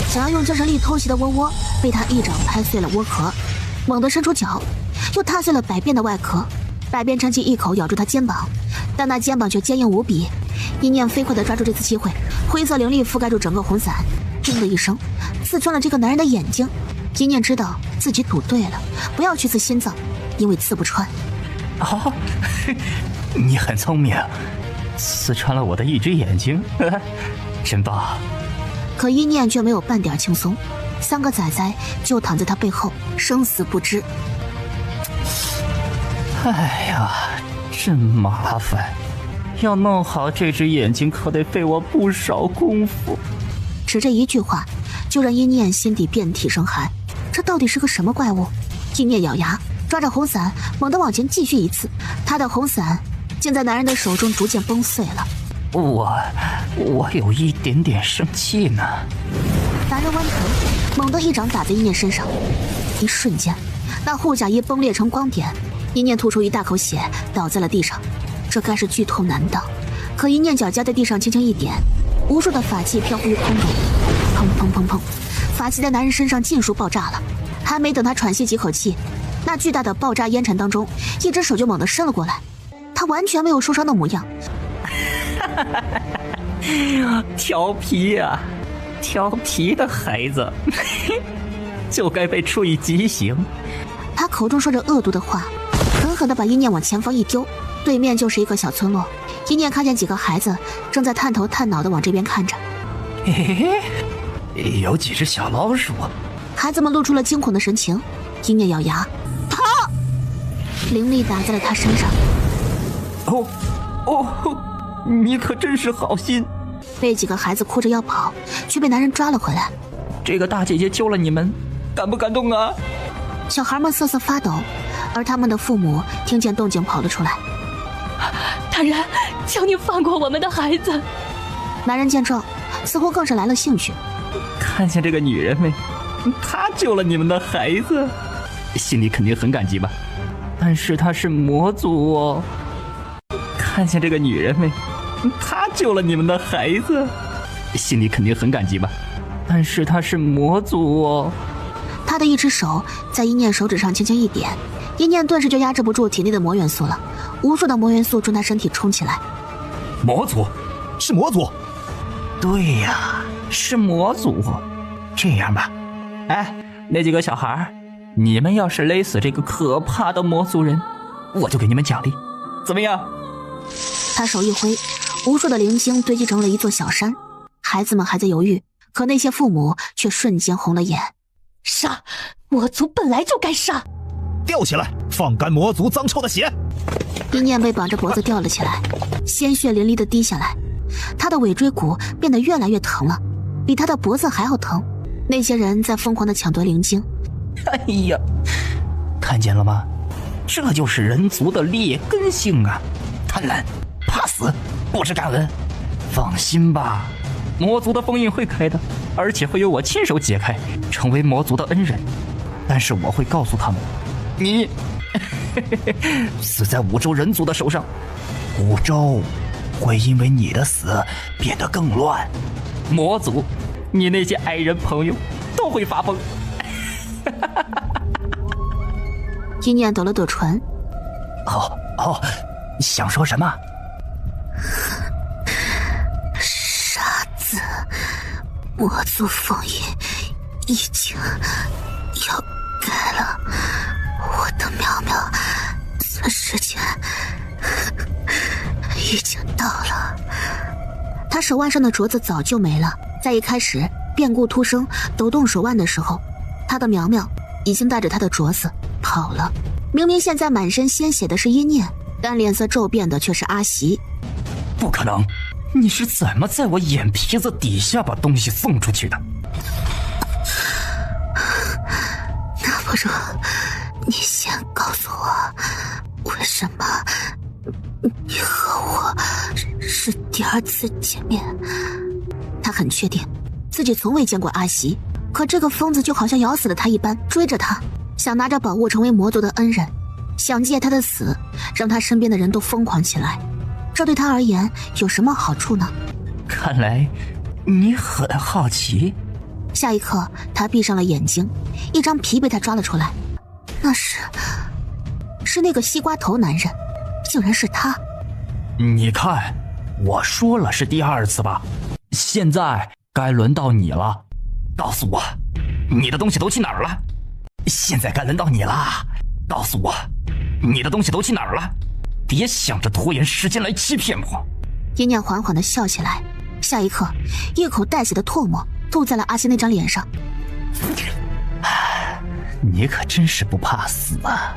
想要用精神力偷袭的窝窝被他一掌拍碎了窝壳，猛地伸出脚，又踏碎了百变的外壳。百变趁机一口咬住他肩膀，但那肩膀却坚硬无比。阴念飞快地抓住这次机会，灰色灵力覆盖住整个红伞，叮的一声刺穿了这个男人的眼睛。阴念知道自己赌对了，不要去刺心脏，因为刺不穿。哦，你很聪明，刺穿了我的一只眼睛，真棒。可阴念却没有半点轻松，3个崽崽就躺在他背后，生死不知。哎呀，真麻烦，要弄好这只眼睛可得费我不少功夫。只这一句话就让阴念心底遍体生寒，这到底是个什么怪物？阴念咬牙抓着红伞猛地往前继续一刺，他的红伞竟在男人的手中逐渐崩碎了。我有一点点生气呢。男人弯头猛地一掌打在阴念身上，一瞬间那护甲衣崩裂成光点，阴念吐出一大口血倒在了地上，这该是剧痛难当。可阴念脚夹在地上轻轻一点，无数的法器飘忽于空中，砰砰砰砰，法器在男人身上尽数爆炸了。还没等他喘息几口气，那巨大的爆炸烟尘当中，一只手就猛地伸了过来，他完全没有受伤的模样。调皮呀，调皮的孩子，就该被处以极刑。他口中说着恶毒的话，狠狠地把阴念往前方一丢，对面就是一个小村落。阴念看见几个孩子正在探头探脑地往这边看着，有几只小老鼠。孩子们露出了惊恐的神情。阴念咬牙，跑！灵力打在了他身上，你可真是好心。那几个孩子哭着要跑，却被男人抓了回来。这个大姐姐救了你们，感不感动啊？小孩们瑟瑟发抖，而他们的父母听见动静跑了出来。大人，求你放过我们的孩子。男人见状，似乎更是来了兴趣。看见这个女人没？她救了你们的孩子，心里肯定很感激吧？但是她是魔族哦。看见这个女人没？她救了你们的孩子，心里肯定很感激吧？但是她是魔族哦。他的一只手在一念手指上轻轻一点，一念顿时就压制不住体内的魔元素了，无数的魔元素从他身体冲起来。魔族，是魔族。对呀，是魔族。这样吧，哎，那几个小孩，你们要是勒死这个可怕的魔族人，我就给你们奖励，怎么样？他手一挥，无数的灵晶堆积成了一座小山。孩子们还在犹豫，可那些父母却瞬间红了眼。杀！魔族本来就该杀！吊起来，放干魔族脏臭的血！一念被绑着脖子吊了起来，鲜血淋漓地滴下来，他的尾椎骨变得越来越疼了，比他的脖子还要疼。那些人在疯狂地抢夺灵晶。哎呀，看见了吗？这就是人族的劣根性啊！贪婪、怕死、不知感恩。放心吧，魔族的封印会开的，而且会由我亲手解开，成为魔族的恩人。但是我会告诉他们，你死在五洲人族的手上，五洲会因为你的死变得更乱。魔族，你那些矮人朋友都会发疯。一念抖了抖唇。想说什么？傻子，魔族封印已经要改了，我的苗苗算时间已经到了。他手腕上的镯子早就没了，在一开始变故突生抖动手腕的时候，他的苗苗已经带着他的镯子跑了。明明现在满身鲜血的是一念，但脸色骤变的却是阿袭。不可能，你是怎么在我眼皮子底下把东西送出去的？那不如你先告诉我，为什么你和我是第二次见面？他很确定自己从未见过阿袭，可这个疯子就好像咬死了他一般，追着他，想拿着宝物成为魔族的恩人，想借他的死让他身边的人都疯狂起来。这对他而言有什么好处呢？看来你很好奇。下一刻他闭上了眼睛，一张皮被他抓了出来，那是那个西瓜头男人，竟然是他。你看，我说了是第二次吧，现在该轮到你了，告诉我你的东西都去哪儿了？现在该轮到你了，告诉我你的东西都去哪儿了？别想着拖延时间来欺骗我。一念缓缓地笑起来，下一刻一口带血的唾沫吐在了阿西那张脸上。你可真是不怕死啊。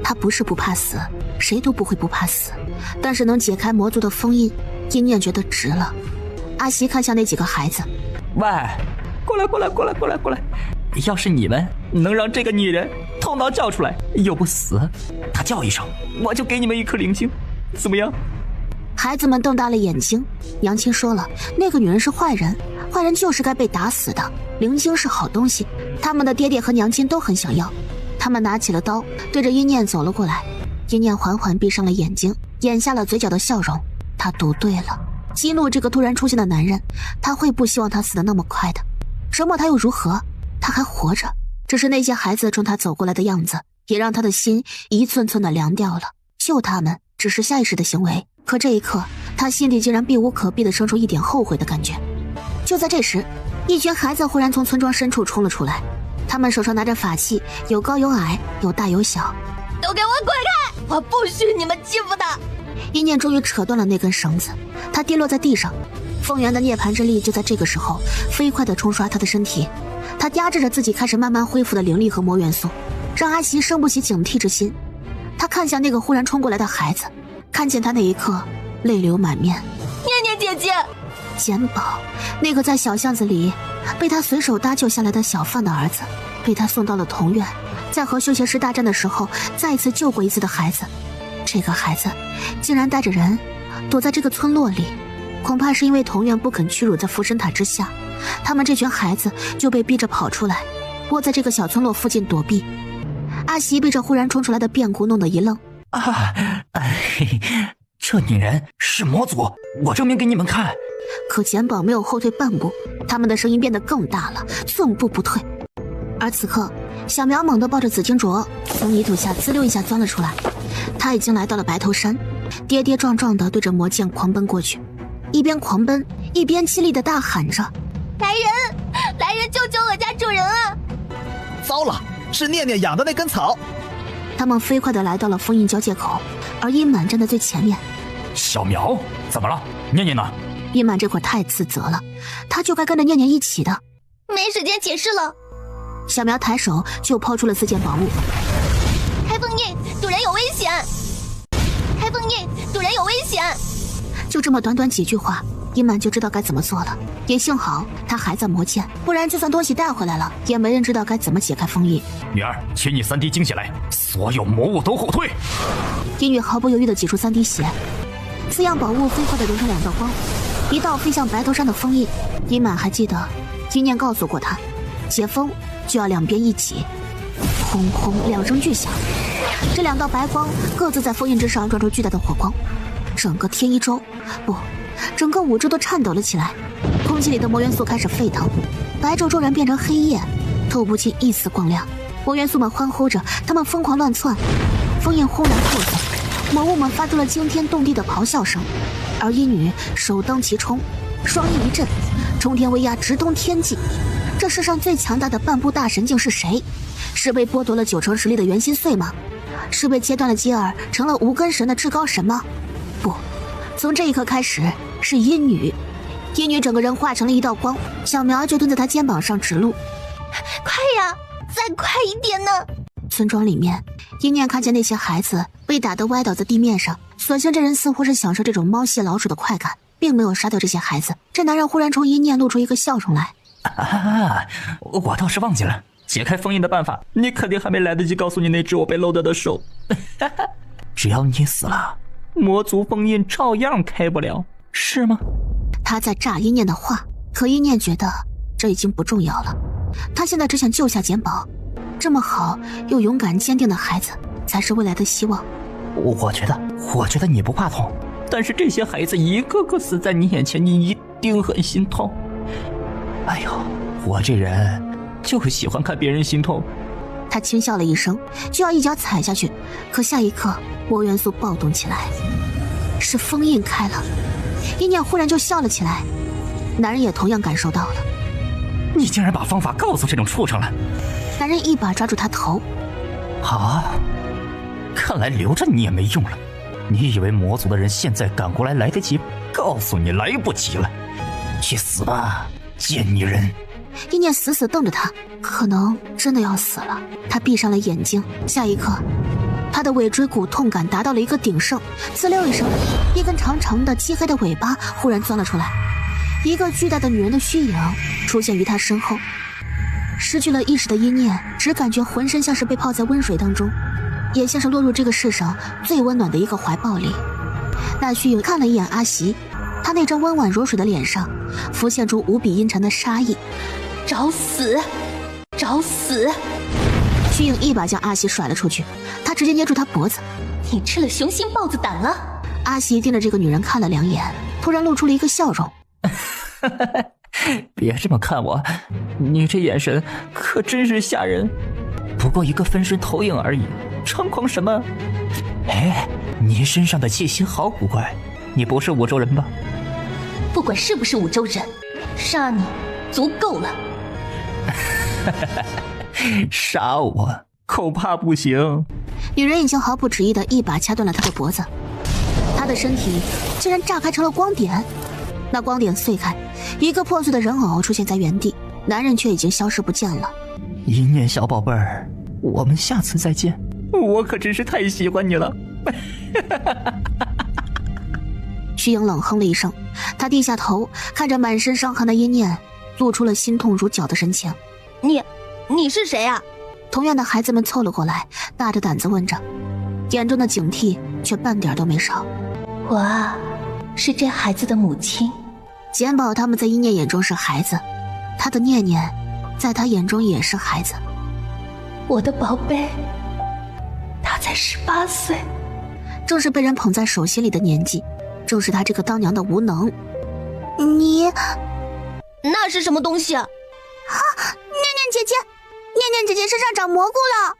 他不是不怕死，谁都不会不怕死，但是能解开魔族的封印，一念觉得值了。阿西看向那几个孩子，喂，过来，要是你们能让这个女人头脑叫出来又不死，她叫一声我就给你们一颗灵晶，怎么样？孩子们瞪大了眼睛。娘亲说了，那个女人是坏人，坏人就是该被打死的，灵晶是好东西，他们的爹爹和娘亲都很想要。他们拿起了刀，对着一念走了过来。一念缓缓闭上了眼睛，掩下了嘴角的笑容。他读对了，激怒这个突然出现的男人，他会不希望他死得那么快的。折磨他又如何？他还活着，只是那些孩子冲他走过来的样子，也让他的心一寸寸的凉掉了。救他们只是下意识的行为，可这一刻，他心里竟然避无可避的生出一点后悔的感觉。就在这时，一群孩子忽然从村庄深处冲了出来，他们手上拿着法器，有高有矮，有大有小。都给我滚开！我不许你们欺负他！一念终于扯断了那根绳子，他跌落在地上。凤元的涅槃之力就在这个时候飞快地冲刷他的身体，他压制着自己开始慢慢恢复的灵力和魔元素，让阿袭生不起警惕之心。他看向那个忽然冲过来的孩子，看见他那一刻，泪流满面。念念姐姐，简宝，那个在小巷子里被他随手搭救下来的小贩的儿子，被他送到了童院，在和修邪师大战的时候再一次救过一次的孩子。这个孩子竟然带着人躲在这个村落里，恐怕是因为童院不肯屈辱在附身塔之下，他们这群孩子就被逼着跑出来，窝在这个小村落附近躲避。阿喜被这忽然冲出来的变故弄得一愣。这女人是魔族，我证明给你们看。可简宝没有后退半步，他们的声音变得更大了，寸步不退。而此刻，小苗猛地抱着紫金镯从泥土下滋溜一下钻了出来，他已经来到了白头山，跌跌撞撞地对着魔剑狂奔过去，一边狂奔一边凄厉地大喊着：来人，来人，救救我家主人啊！糟了，是念念养的那根草。他们飞快地来到了封印交界口，而殷满站在最前面。小苗，怎么了？念念呢？殷满这会儿太自责了，他就该跟着念念一起的。没时间解释了。小苗抬手就抛出了4件宝物。开封印，主人有危险！开封印，主人有危险！就这么短短几句话，殷满就知道该怎么做了。也幸好他还在魔剑，不然就算东西带回来了，也没人知道该怎么解开封印。女儿，请你3滴精血来，所有魔物都后退。殷女毫不犹豫地挤出3滴血，4样宝物飞快地融成2道光，一道飞向白头山的封印。殷满还记得殷念告诉过他，解封就要2边一起。轰轰2声巨响，这2道白光各自在封印之上撞出巨大的火光，整个天一州不，整个5州都颤抖了起来。空气里的魔元素开始沸腾，白昼骤然变成黑夜，透不进一丝光亮。魔元素们欢呼着，他们疯狂乱窜，封印轰然破碎，魔物们发出了惊天动地的咆哮声。而殷女首当其冲，双翼一震，冲天威压直通天际。这世上最强大的半步大神竟是谁？是被剥夺了9成实力的元心碎吗？是被切断了接耳成了无根神的至高神吗？不，从这一刻开始是殷女。殷女整个人化成了一道光，小苗就蹲在她肩膀上指路。快呀，再快一点呢！村庄里面，殷念看见那些孩子被打得歪倒在地面上，所幸这人似乎是享受这种猫戏老鼠的快感，并没有杀掉这些孩子。这男人忽然冲殷念露出一个笑容来。我倒是忘记了解开封印的办法，你肯定还没来得及告诉你那只我被漏掉的手。只要你死了，魔族封印照样开不了，是吗？他在炸殷念的话，可殷念觉得这已经不重要了。他现在只想救下简宝，这么好又勇敢坚定的孩子才是未来的希望。我觉得你不怕痛，但是这些孩子一个个死在你眼前，你一定很心痛。哎呦，我这人就喜欢看别人心痛。他轻笑了一声，就要一脚踩下去，可下一刻魔元素暴动起来，是封印开了。殷念忽然就笑了起来，男人也同样感受到了。你竟然把方法告诉这种畜生了！男人一把抓住他头。好，看来留着你也没用了。你以为魔族的人现在赶过来来得及？告诉你来不及了，去死吧，贱女人！殷念死死瞪着他，可能真的要死了。他闭上了眼睛，下一刻他的尾椎骨痛感达到了一个鼎盛，滋溜一声，一根长长的漆黑的尾巴忽然钻了出来，一个巨大的女人的虚影出现于他身后。失去了意识的殷念只感觉浑身像是被泡在温水当中，也像是落入这个世上最温暖的一个怀抱里。那虚影看了一眼阿袭，他那张温婉如水的脸上浮现出无比阴沉的杀意。找死，找死！虚影一把将阿袭甩了出去，他直接捏住他脖子。你吃了雄心豹子胆了！阿袭盯着这个女人看了2眼，突然露出了一个笑容。别这么看我，你这眼神可真是吓人。不过一个分身投影而已，猖狂什么？哎，你身上的气息好古怪，你不是5州人吧？不管是不是5州人，杀你足够了。杀我恐怕不行。女人已经毫不迟疑地一把掐断了他的脖子，他的身体竟然炸开成了光点。那光点碎开，一个破碎的人偶出现在原地，男人却已经消失不见了。一念小宝贝儿，我们下次再见。我可真是太喜欢你了。虚影冷哼了一声，他低下头看着满身伤痕的殷念，露出了心痛如绞的神情。你是谁啊？同院的孩子们凑了过来，大着胆子问着，眼中的警惕却半点都没少。我啊，是这孩子的母亲。简宝他们在殷念眼中是孩子，他的念念在他眼中也是孩子。我的宝贝，他才18岁，正是被人捧在手心里的年纪，正是他这个当娘的无能。你那是什么东西啊？念念姐姐，念念姐姐身上长蘑菇了。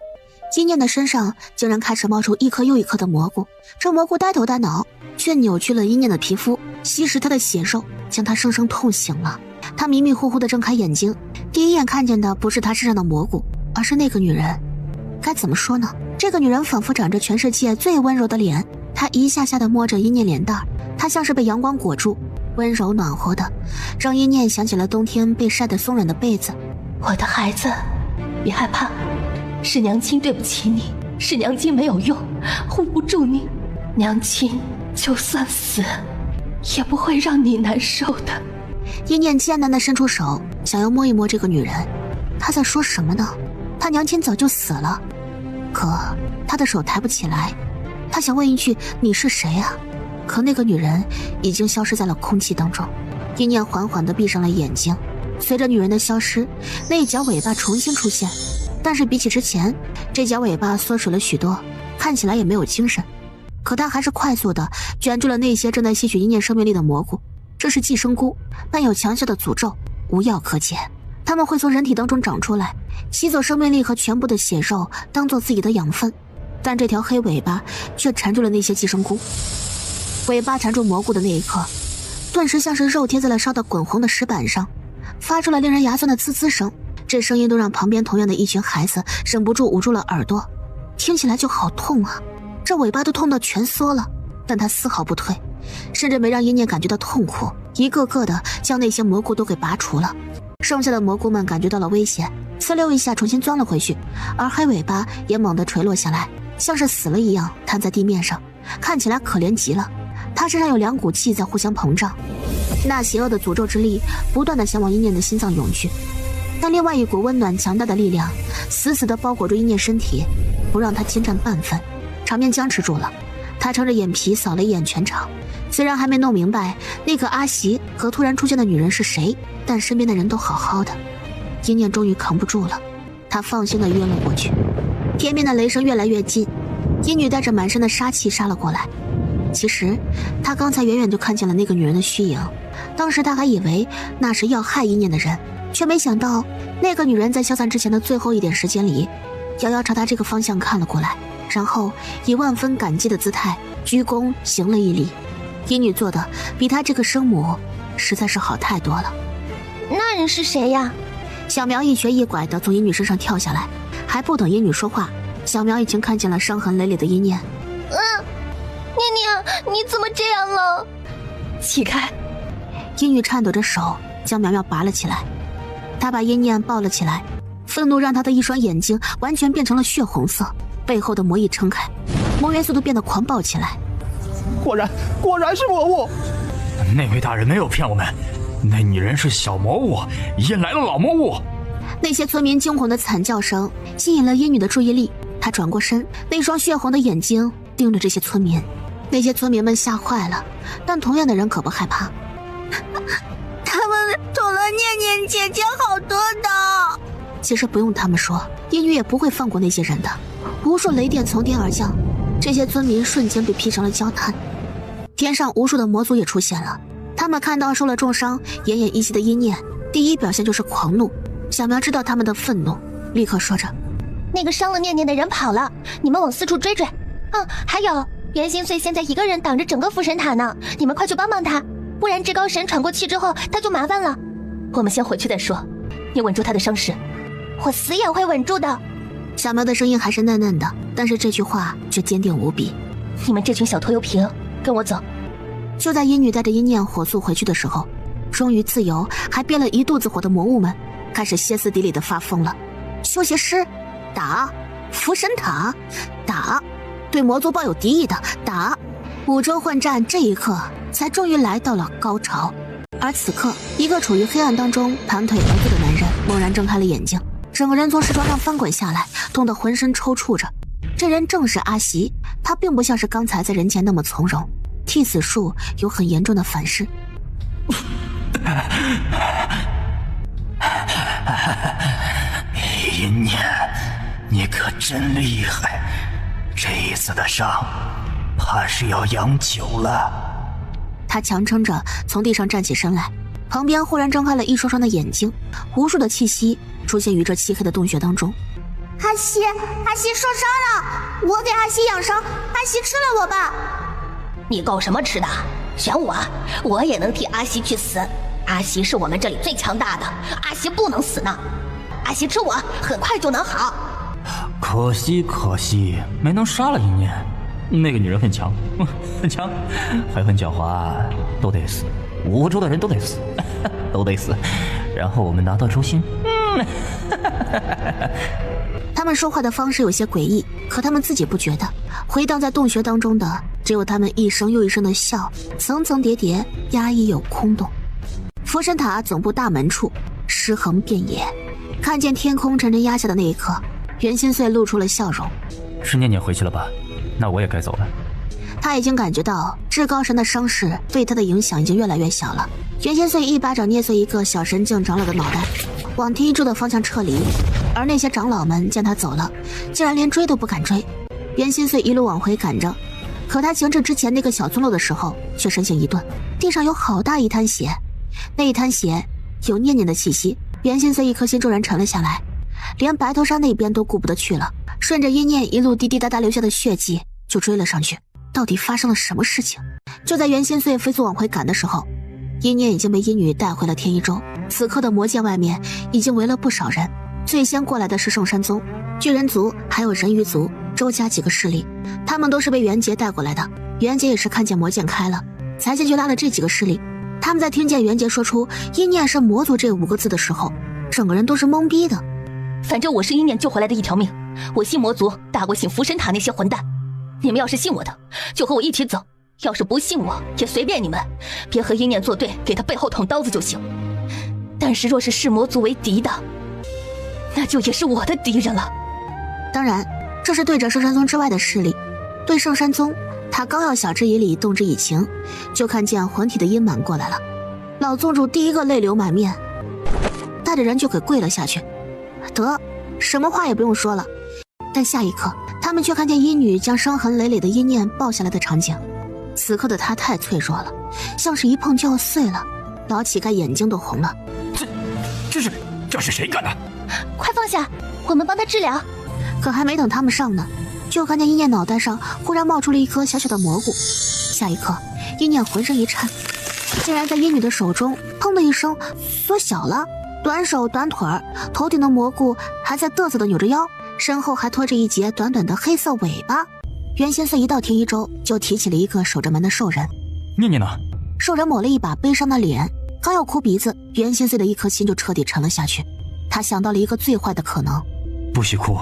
殷念的身上竟然开始冒出一颗又一颗的蘑菇，这蘑菇呆头呆脑，却扭曲了殷念的皮肤，吸食她的血肉，将她生生痛醒了。她迷迷糊糊地睁开眼睛，第一眼看见的不是她身上的蘑菇，而是那个女人。该怎么说呢？这个女人仿佛长着全世界最温柔的脸，她一下下地摸着殷念脸蛋，她像是被阳光裹住，温柔暖和的，让殷念想起了冬天被晒得松软的被子。我的孩子，别害怕，是娘亲对不起你，是娘亲没有用，护不住你，娘亲就算死也不会让你难受的。殷念艰难地伸出手，想要摸一摸这个女人。她在说什么呢？她娘亲早就死了，可她的手抬不起来。她想问一句，你是谁啊？可那个女人已经消失在了空气当中。殷念缓缓地闭上了眼睛，随着女人的消失，那一角尾巴重新出现，但是比起之前，这角尾巴缩水了许多，看起来也没有精神。可它还是快速地卷住了那些正在吸取殷念生命力的蘑菇。这是寄生菇，伴有强效的诅咒，无药可解。它们会从人体当中长出来，吸走生命力和全部的血肉，当做自己的养分。但这条黑尾巴却缠住了那些寄生菇。尾巴缠住蘑菇的那一刻，顿时像是肉贴在了烧得滚红的石板上，发出了令人牙酸的滋滋声。这声音都让旁边同样的一群孩子忍不住捂住了耳朵，听起来就好痛啊！这尾巴都痛到蜷缩了，但它丝毫不退，甚至没让殷念感觉到痛苦，一个个的将那些蘑菇都给拔除了。剩下的蘑菇们感觉到了危险，呲溜一下重新钻了回去，而黑尾巴也猛地垂落下来，像是死了一样瘫在地面上，看起来可怜极了。他身上有两股气在互相膨胀，那邪恶的诅咒之力不断地想往殷念的心脏涌去，但另外一股温暖强大的力量死死地包裹住殷念身体，不让他侵占半分。场面僵持住了，他撑着眼皮扫了一眼全场，虽然还没弄明白那个阿喜和突然出现的女人是谁，但身边的人都好好的。殷念终于扛不住了，他放心地晕了过去。天边的雷声越来越近，殷女带着满身的杀气杀了过来。其实他刚才远远就看见了那个女人的虚影，当时他还以为那是要害殷念的人，却没想到那个女人在消散之前的最后一点时间里，遥遥朝他这个方向看了过来，然后以万分感激的姿态鞠躬行了一礼。殷女做的比她这个生母实在是好太多了。那人是谁呀？小苗一瘸一拐地从殷女身上跳下来，还不等殷女说话，小苗已经看见了伤痕累累的殷念。念念，你怎么这样了？起开！殷女颤抖着手将苗苗拔了起来，她把殷念抱了起来，愤怒让她的一双眼睛完全变成了血红色，背后的魔翼撑开，魔元速度变得狂暴起来。果然是魔物！那位大人没有骗我们，那女人是小魔物，引来了老魔物。那些村民惊恐的惨叫声吸引了殷女的注意力，她转过身，那双血红的眼睛盯着这些村民。那些村民们吓坏了，但同样的人可不害怕。他们捅了念念姐姐好多刀。其实不用他们说，殷女也不会放过那些人的。无数雷电从天而降，这些村民瞬间被劈成了焦炭。天上无数的魔族也出现了，他们看到受了重伤奄奄一息的殷念，第一表现就是狂怒。小苗知道他们的愤怒，立刻说着：那个伤了念念的人跑了，你们往四处追追。还有袁心碎现在一个人挡着整个副神塔呢，你们快去帮帮他，不然至高神喘过气之后他就麻烦了。我们先回去再说，你稳住他的伤势。我死也会稳住的。小苗的声音还是嫩嫩的，但是这句话却坚定无比。你们这群小拖油瓶，跟我走。就在殷女带着殷念火速回去的时候，终于自由还憋了一肚子火的魔物们开始歇斯底里的发疯了。修邪师打，扶神塔打，对魔族抱有敌意的打。五洲混战这一刻才终于来到了高潮。而此刻，一个处于黑暗当中盘腿而坐的男人猛然睁开了眼睛，整个人从石床上翻滚下来，痛得浑身抽搐着。这人正是阿袭，他并不像是刚才在人前那么从容，替死术有很严重的反噬。阴念，你可真厉害，这一次的伤怕是要养久了。他强撑着从地上站起身来，旁边忽然睁开了一双双的眼睛，无数的气息出现于这漆黑的洞穴当中。阿袭受伤了，我给阿袭养伤，阿袭吃了我吧。你够什么吃的？选我也能替阿袭去死。阿袭是我们这里最强大的，阿袭不能死呢。阿袭吃我，很快就能好。可惜，没能杀了阴念。那个女人很强，很强，还很狡猾，都得死，5州的人都得死，都得死。然后我们拿到州心。他们说话的方式有些诡异，可他们自己不觉得。回荡在洞穴当中的，只有他们一声又一声的笑，层层叠叠，压抑又空洞。佛神塔总部大门处，尸横遍野。看见天空沉沉压下的那一刻，袁心碎露出了笑容。是念念回去了吧？那我也该走了。他已经感觉到至高神的伤势对他的影响已经越来越小了。袁心碎一巴掌捏碎一个小神境长老的脑袋，往天一柱的方向撤离。而那些长老们见他走了，竟然连追都不敢追。袁心碎一路往回赶着，可他行至之前那个小村落的时候，却身形一顿，地上有好大一滩血，那一滩血有念念的气息。袁心碎一颗心骤然沉了下来，连白头山那边都顾不得去了，顺着阴念一路滴滴答答流下的血迹就追了上去。到底发生了什么事情？就在袁心碎飞速往回赶的时候，阴念已经被阴女带回了天一州。此刻的魔界外面已经围了不少人，最先过来的是圣山宗、巨人族还有人鱼族、周家几个势力，他们都是被袁杰带过来的。袁杰也是看见魔剑开了，才进去拉了这几个势力。他们在听见袁杰说出阴念是魔族这5个字的时候，整个人都是懵逼的。反正我是阴念救回来的一条命，我信魔族大过信福神塔那些混蛋。你们要是信我的，就和我一起走；要是不信我，也随便你们，别和阴念作对，给他背后捅刀子就行。但是若是视魔族为敌的，那就也是我的敌人了。当然，这是对着圣山宗之外的势力。对圣山宗，他刚要晓之以理，动之以情，就看见魂体的阴满过来了。老宗主第一个泪流满面，带着人就给跪了下去。得，什么话也不用说了。但下一刻，他们却看见阴女将伤痕累累的阴念抱下来的场景。此刻的她太脆弱了，像是一碰就要碎了。老乞丐眼睛都红了。这是谁干的？快放下，我们帮他治疗。可还没等他们上呢，就看见阴念脑袋上忽然冒出了一颗小小的蘑菇。下一刻，阴念浑身一颤，竟然在阴女的手中砰的一声缩小了。短手短腿儿，头顶的蘑菇还在嘚瑟的扭着腰，身后还拖着一截短短的黑色尾巴。袁心碎一到天一州，就提起了一个守着门的兽人。念念呢？兽人抹了一把悲伤的脸，刚要哭鼻子，袁心碎的一颗心就彻底沉了下去。他想到了一个最坏的可能。不许哭，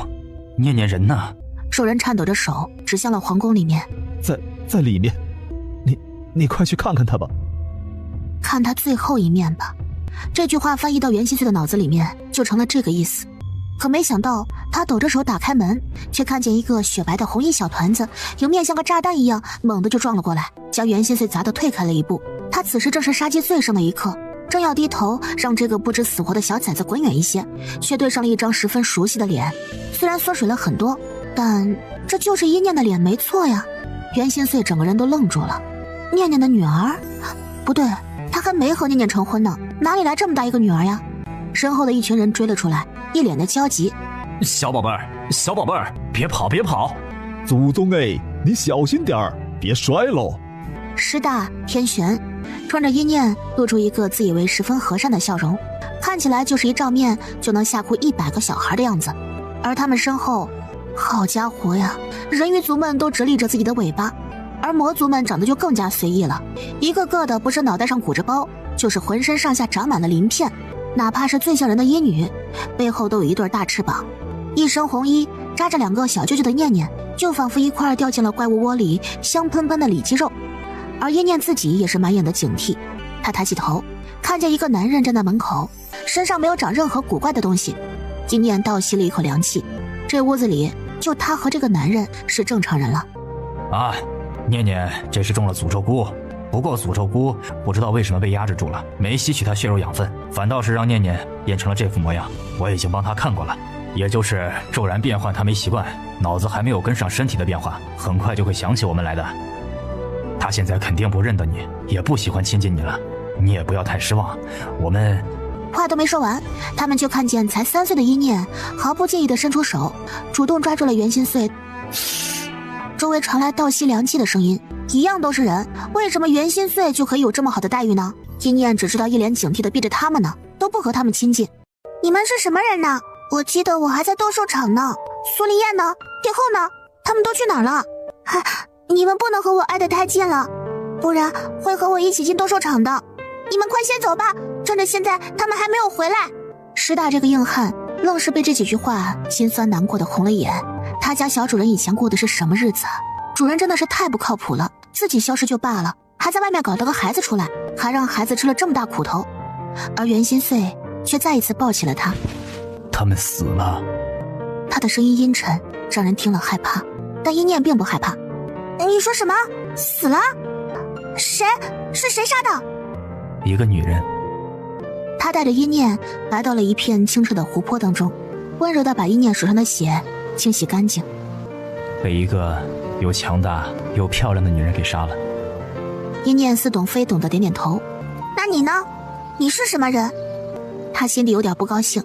念念人呢？兽人颤抖着手指向了皇宫里面。在里面，你快去看看他吧。看他最后一面吧。这句话翻译到袁心碎的脑子里面，就成了这个意思。可没想到，他抖着手打开门，却看见一个雪白的红衣小团子，迎面像个炸弹一样，猛地就撞了过来，将袁心碎砸得退开了一步。他此时正是杀机最盛的一刻，正要低头让这个不知死活的小崽子滚远一些，却对上了一张十分熟悉的脸。虽然缩水了很多，但这就是阴念的脸没错呀。袁心碎整个人都愣住了。念念的女儿？不对，他还没和念念成婚呢，哪里来这么大一个女儿呀？身后的一群人追了出来，一脸的焦急。小宝贝儿，别跑！祖宗哎，你小心点儿，别摔喽！师大天玄冲着阴念露出一个自以为十分和善的笑容，看起来就是一照面就能吓哭100个小孩的样子。而他们身后，好家伙呀，人鱼族们都直立着自己的尾巴，而魔族们长得就更加随意了，一个个的不是脑袋上鼓着包，就是浑身上下长满了鳞片。哪怕是最像人的阴女，背后都有一对大翅膀，一身红衣扎着2个小舅舅的念念，就仿佛一块掉进了怪物窝里香喷喷的里脊肉。而叶念自己也是满眼的警惕。他抬起头，看见一个男人站在门口，身上没有长任何古怪的东西。叶念倒吸了一口凉气，这屋子里就他和这个男人是正常人了。啊，念念这是中了诅咒菇，不过诅咒菇不知道为什么被压制住了，没吸取他血肉养分，反倒是让念念变成了这副模样。我已经帮他看过了，也就是骤然变换他没习惯，脑子还没有跟上身体的变化，很快就会想起我们来的。他现在肯定不认得你，也不喜欢亲近你了，你也不要太失望。我们话都没说完，他们就看见才3岁的一念毫不介意地伸出手，主动抓住了袁心碎。周围传来倒吸凉气的声音，一样都是人，为什么袁心碎就可以有这么好的待遇呢？一念只知道一脸警惕地逼着他们呢，都不和他们亲近。你们是什么人呢？我记得我还在斗兽场呢。苏林燕呢？帝后呢？他们都去哪儿了？你们不能和我挨得太近了，不然会和我一起进斗兽场的。你们快先走吧，趁着现在他们还没有回来。师大这个硬汉愣是被这几句话心酸难过的红了眼。他家小主人以前过的是什么日子？主人真的是太不靠谱了，自己消失就罢了，还在外面搞了个孩子出来，还让孩子吃了这么大苦头。而袁心碎却再一次抱起了他。他们死了。他的声音阴沉，让人听了害怕，但一念并不害怕。你说什么？死了？谁？是谁杀的？一个女人。他带着一念来到了一片清澈的湖泊当中，温柔地把一念手上的血清洗干净。被一个又强大又漂亮的女人给杀了。一念似懂非懂地点点头。那你呢？你是什么人？他心里有点不高兴，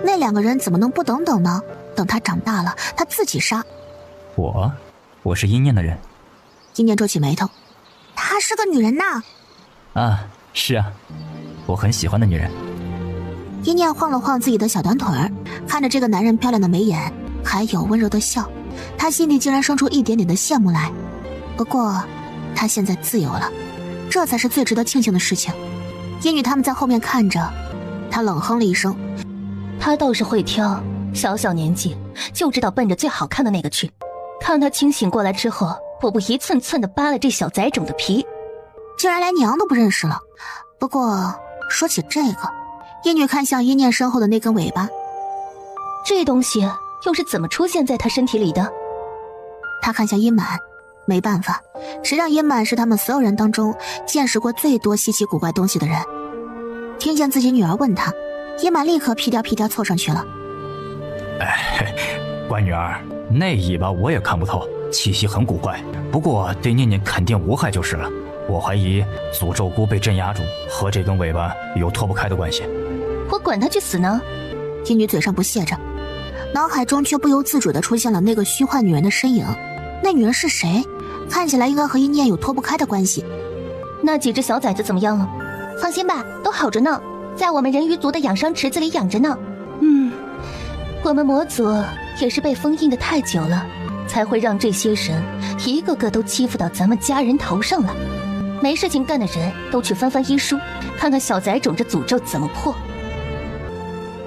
那2个人怎么能不等等呢？等他长大了他自己杀。我是一念的人。一念皱起眉头。她是个女人呐。啊，是啊，我很喜欢的女人。一念晃了晃自己的小短腿儿，看着这个男人漂亮的眉眼，还有温柔的笑，他心里竟然生出一点点的羡慕来。不过他现在自由了，这才是最值得庆幸的事情。英女他们在后面看着，他冷哼了一声。他倒是会挑，小小年纪就知道奔着最好看的那个去。看他清醒过来之后，我不一寸寸地扒了这小崽种的皮，竟然连娘都不认识了。不过说起这个，一女看向一念身后的那根尾巴，这东西又是怎么出现在他身体里的？他看向殷满，没办法，谁让殷满是他们所有人当中见识过最多稀奇古怪东西的人。听见自己女儿问他，殷满立刻屁颠屁颠凑上去了。乖女儿，那尾巴我也看不透，气息很古怪，不过对念念肯定无害就是了。我怀疑诅咒菇被镇压住和这根尾巴有脱不开的关系。我管他去死呢！金女嘴上不屑着，脑海中却不由自主地出现了那个虚幻女人的身影。那女人是谁？看起来应该和一念有脱不开的关系。那几只小崽子怎么样了？放心吧，都好着呢，在我们人鱼族的养伤池子里养着呢。我们魔族也是被封印的太久了，才会让这些人一个个都欺负到咱们家人头上来。没事情干的人都去翻翻医书，看看小崽种这诅咒怎么破。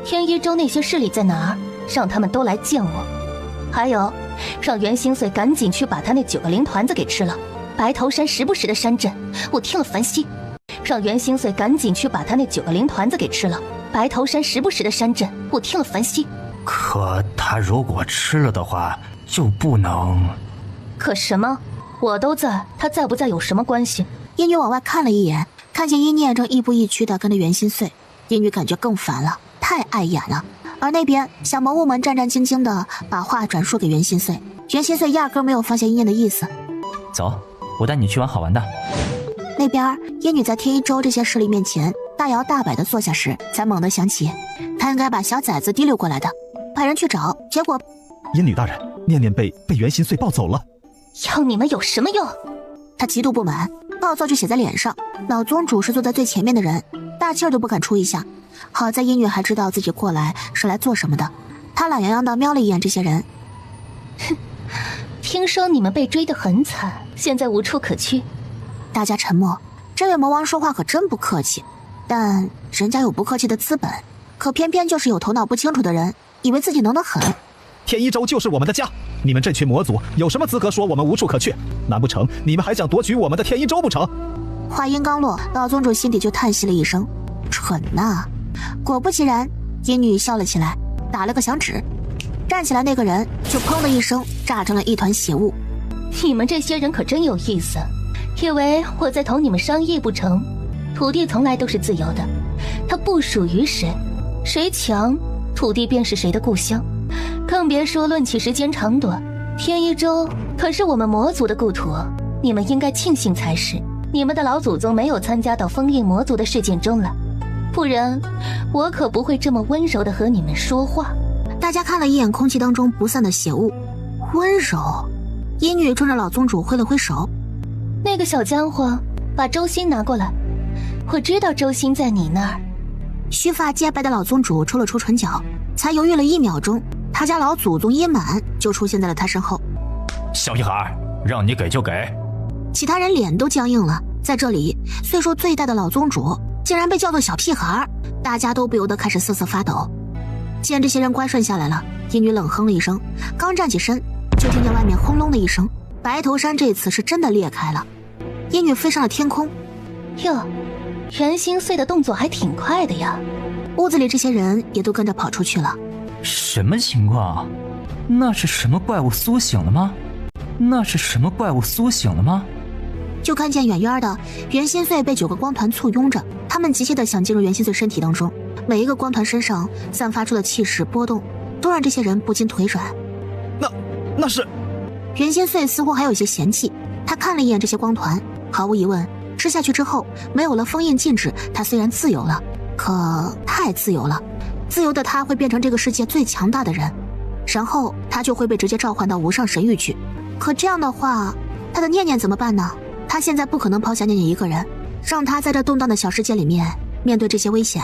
天一州那些势力在哪儿？让他们都来见我。还有，让袁心碎赶紧去把他那9个灵团子给吃了。白头山时不时的山镇，我听了烦心。让袁心碎赶紧去把他那9个灵团子给吃了。白头山时不时的山镇，我听了烦心。可他如果吃了的话，就不能……可什么？我都在，他在不在有什么关系？英女往外看了一眼，看见一念正亦步亦趋地跟着袁心碎，英女感觉更烦了，太碍眼了。而那边小魔物们战战兢兢地把话转述给袁心碎，袁心碎压根没有放下一念的意思。走，我带你去玩好玩的。那边英女在天一州这些势力面前大摇大摆地坐下时，才猛地想起她应该把小崽子提溜过来的，派人去找，结果阴女大人，念念被袁心碎抱走了。要你们有什么用？他极度不满，暴躁就写在脸上。老宗主是坐在最前面的人，大气儿都不敢出一下。好在阴女还知道自己过来是来做什么的，他懒洋洋地瞄了一眼这些人。哼，听说你们被追得很惨，现在无处可去。大家沉默。这位魔王说话可真不客气，但人家有不客气的资本，可偏偏就是有头脑不清楚的人以为自己能得很。天一州就是我们的家，你们这群魔族有什么资格说我们无处可去？难不成你们还想夺取我们的天一州不成？话音刚落，老宗主心底就叹息了一声：“蠢呐！”果不其然，阴女笑了起来，打了个响指，站起来那个人就砰的一声炸成了一团血雾。你们这些人可真有意思，以为我在同你们商议不成？土地从来都是自由的，它不属于谁，谁强，土地便是谁的故乡。更别说论起时间长短，天一州可是我们魔族的故土，你们应该庆幸才是。你们的老祖宗没有参加到封印魔族的事件中来，不然我可不会这么温柔地和你们说话。大家看了一眼空气当中不散的血雾，温柔。阴女冲着老宗主挥了挥手：“那个小家伙，把周星拿过来，我知道周星在你那儿。”须发洁白的老宗主抽了抽唇角，才犹豫了1秒钟，他家老祖宗殷满就出现在了他身后。小屁孩，让你给就给。其他人脸都僵硬了，在这里岁数最大的老宗主竟然被叫做小屁孩，大家都不由得开始瑟瑟发抖。见这些人乖顺下来了，阴女冷哼了一声，刚站起身就听见外面轰隆的一声，白头山这次是真的裂开了，阴女飞上了天空。哟，袁心碎的动作还挺快的呀。屋子里这些人也都跟着跑出去了。什么情况？那是什么怪物苏醒了吗？就看见远远的袁心碎被9个光团簇拥着，他们急切地想进入袁心碎身体当中，每一个光团身上散发出的气势波动，都让这些人不禁腿软。那是……袁心碎似乎还有些嫌弃，他看了一眼这些光团，毫无疑问，吃下去之后没有了封印禁止，他虽然自由了，可太自由了，自由的他会变成这个世界最强大的人，然后他就会被直接召唤到无上神域去。可这样的话，他的念念怎么办呢？他现在不可能抛下念念一个人，让他在这动荡的小世界里面面对这些危险，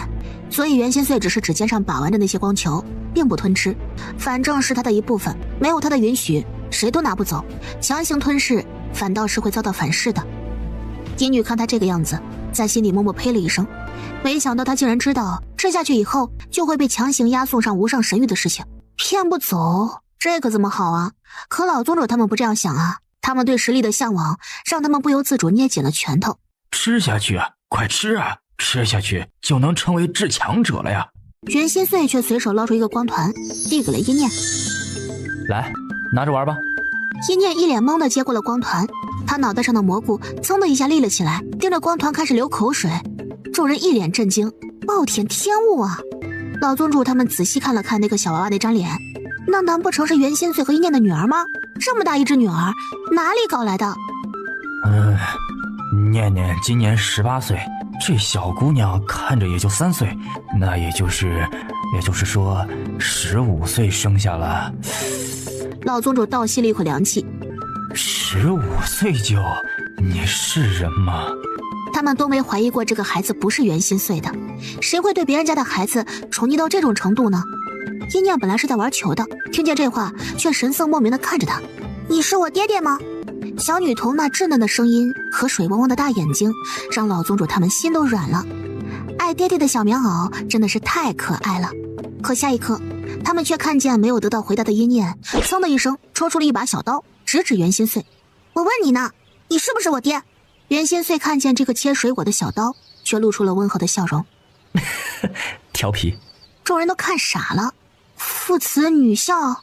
所以袁心碎只是指尖上把玩着那些光球，并不吞吃，反正是他的一部分，没有他的允许谁都拿不走，强行吞噬反倒是会遭到反噬的。阴女看他这个样子，在心里默默呸了一声，没想到他竟然知道吃下去以后就会被强行押送上无上神域的事情，骗不走这可怎么好啊？可老宗主他们不这样想啊，他们对实力的向往让他们不由自主捏紧了拳头。吃下去啊，快吃啊，吃下去就能成为至强者了呀。袁心碎却随手捞出一个光团递给了一念，来，拿着玩吧。一念一脸懵的接过了光团，他脑袋上的蘑菇噌的一下立了起来，盯着光团开始流口水。众人一脸震惊，暴殄天物啊！老宗主他们仔细看了看那个小娃娃那张脸，那难不成是袁心碎和一念的女儿吗？这么大一只女儿，哪里搞来的？念念今年18岁，这小姑娘看着也就3岁，那也就是说15岁生下了。老宗主倒吸了一口凉气。15岁就……你是人吗？他们都没怀疑过这个孩子不是袁心碎的，谁会对别人家的孩子宠溺到这种程度呢？一念本来是在玩球的，听见这话却神色莫名地看着他。你是我爹爹吗？小女童那稚嫩的声音和水汪汪的大眼睛让老宗主他们心都软了。爱爹爹的小棉袄真的是太可爱了。可下一刻他们却看见没有得到回答的一念噌的一声抽出了一把小刀，直指袁心碎。我问你呢，你是不是我爹？袁心碎看见这个切水果的小刀，却露出了温和的笑容。调皮。众人都看傻了，父慈女孝，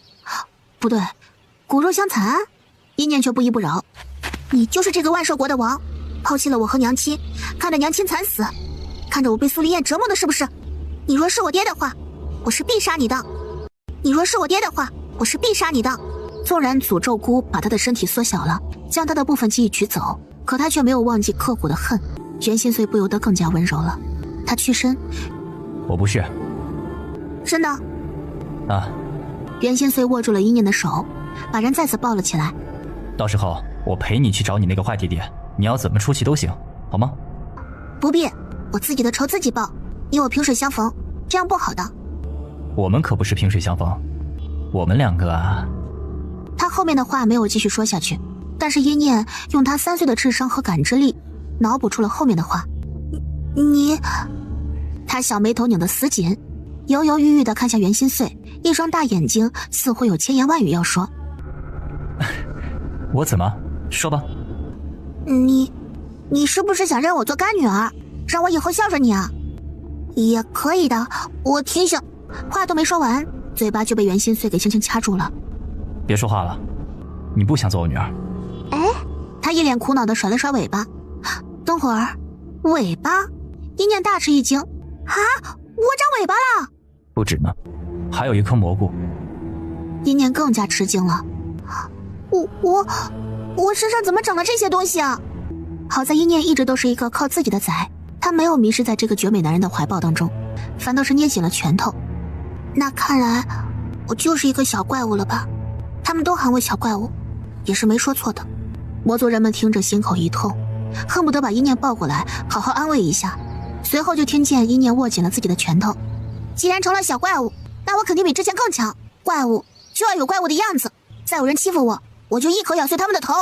不对，骨肉相残。一念却不依不饶，你就是这个万寿国的王，抛弃了我和娘亲，看着娘亲惨死，看着我被苏丽燕折磨的，是不是？你若是我爹的话，我是必杀你的。你若是我爹的话，我是必杀你的。纵然诅咒菇把他的身体缩小了，将他的部分记忆取走，可他却没有忘记刻骨的恨。袁心碎不由得更加温柔了，他屈身。我不是。真的？啊。袁心碎握住了一念的手，把人再次抱了起来。到时候我陪你去找你那个坏弟弟，你要怎么出气都行，好吗？不必，我自己的仇自己报，你我萍水相逢，这样不好的。我们可不是萍水相逢，我们两个啊。他后面的话没有继续说下去，但是一念用他3岁的智商和感知力脑补出了后面的话。你……他小眉头拧得死紧，犹犹豫豫地看向袁心碎，一双大眼睛似乎有千言万语要说。我怎么说吧？你是不是想认我做干女儿，让我以后孝顺你啊？也可以的，我提醒。话都没说完，嘴巴就被袁心碎给轻轻掐住了。别说话了，你不想做我女儿？哎，他一脸苦恼地甩了甩尾巴。等会儿，尾巴？一念大吃一惊，啊，我长尾巴了！不止呢，还有一颗蘑菇。一念更加吃惊了。我身上怎么长了这些东西啊？好在一念一直都是一个靠自己的仔，他没有迷失在这个绝美男人的怀抱当中，反倒是捏紧了拳头。那看来我就是一个小怪物了吧？他们都喊我小怪物，也是没说错的。魔族人们听着心口一痛，恨不得把一念抱过来好好安慰一下。随后就听见一念握紧了自己的拳头。既然成了小怪物，那我肯定比之前更强。怪物就要有怪物的样子，再有人欺负我，我就一口咬碎他们的头。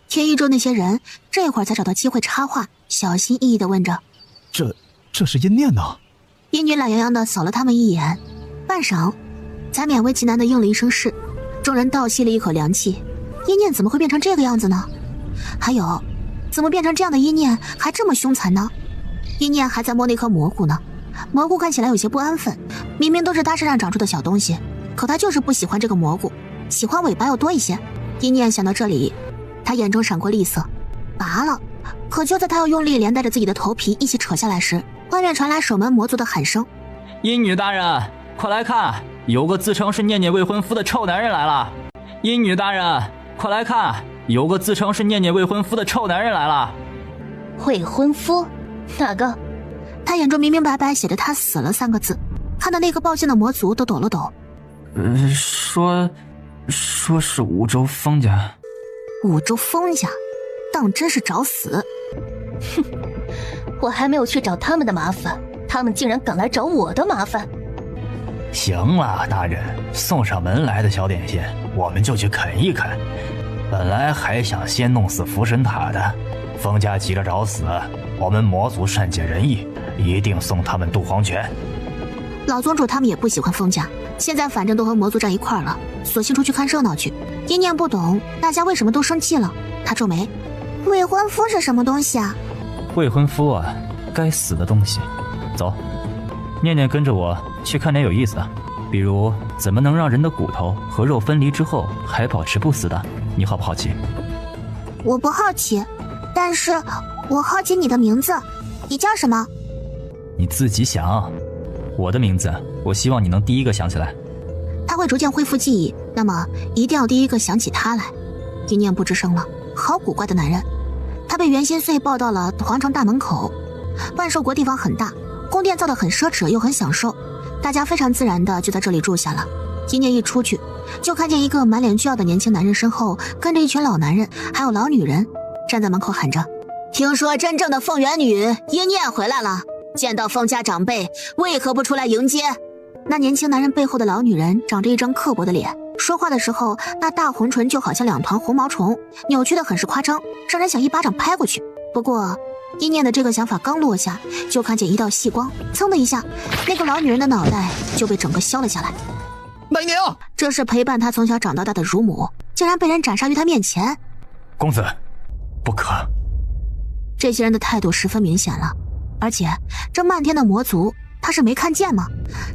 天一州那些人这会儿才找到机会插话，小心翼翼地问着：这是阴念呢？阴女懒洋洋地扫了他们一眼，半晌才勉为其难地应了一声是。众人倒吸了一口凉气，阴念怎么会变成这个样子呢？还有，怎么变成这样的阴念还这么凶残呢？阴念还在摸那颗蘑菇呢，蘑菇看起来有些不安分，明明都是他身上长出的小东西，可他就是不喜欢这个蘑菇，喜欢尾巴要多一些。阴念想到这里，他眼中闪过厉色，拔了。可就在他要用力连带着自己的头皮一起扯下来时，外面传来守门魔族的喊声：阴女大人，快来看，有个自称是念念未婚夫的臭男人来了！阴女大人，快来看，有个自称是念念未婚夫的臭男人来了！未婚夫？哪个？他眼中明明白白写着他死了3个字，看到那个报信的魔族都抖了抖。说是五州封家。五州封家？当真是找死！哼，我还没有去找他们的麻烦，他们竟然敢来找我的麻烦。行了，大人，送上门来的小点心，我们就去啃一啃。本来还想先弄死福神塔的，封家急着找死，我们魔族善解人意，一定送他们渡黄泉。老宗主他们也不喜欢封家，现在反正都和魔族站一块了，索性出去看热闹去。阴念不懂大家为什么都生气了，他皱眉：未婚夫是什么东西啊？未婚夫啊，该死的东西。走，念念跟着我去看点有意思的，比如怎么能让人的骨头和肉分离之后还保持不死的，你好不好奇？我不好奇，但是我好奇你的名字，你叫什么？你自己想。我的名字，我希望你能第一个想起来。他会逐渐恢复记忆，那么一定要第一个想起他来。一念不吱声了，好古怪的男人。他被袁心碎抱到了皇城大门口。万寿国地方很大，宫殿造得很奢侈又很享受，大家非常自然的就在这里住下了。一念一出去，就看见一个满脸倨傲的年轻男人身后跟着一群老男人还有老女人，站在门口喊着：听说真正的凤元女一念回来了，见到封家长辈为何不出来迎接？那年轻男人背后的老女人长着一张刻薄的脸，说话的时候那大红唇就好像2团红毛虫，扭曲的很是夸张，让人想一巴掌拍过去。不过一念的这个想法刚落下，就看见一道细光，噌的一下，那个老女人的脑袋就被整个削了下来。奶娘，这是陪伴他从小长到大的乳母，竟然被人斩杀于他面前。公子，不可！这些人的态度十分明显了，而且这漫天的魔族他是没看见吗？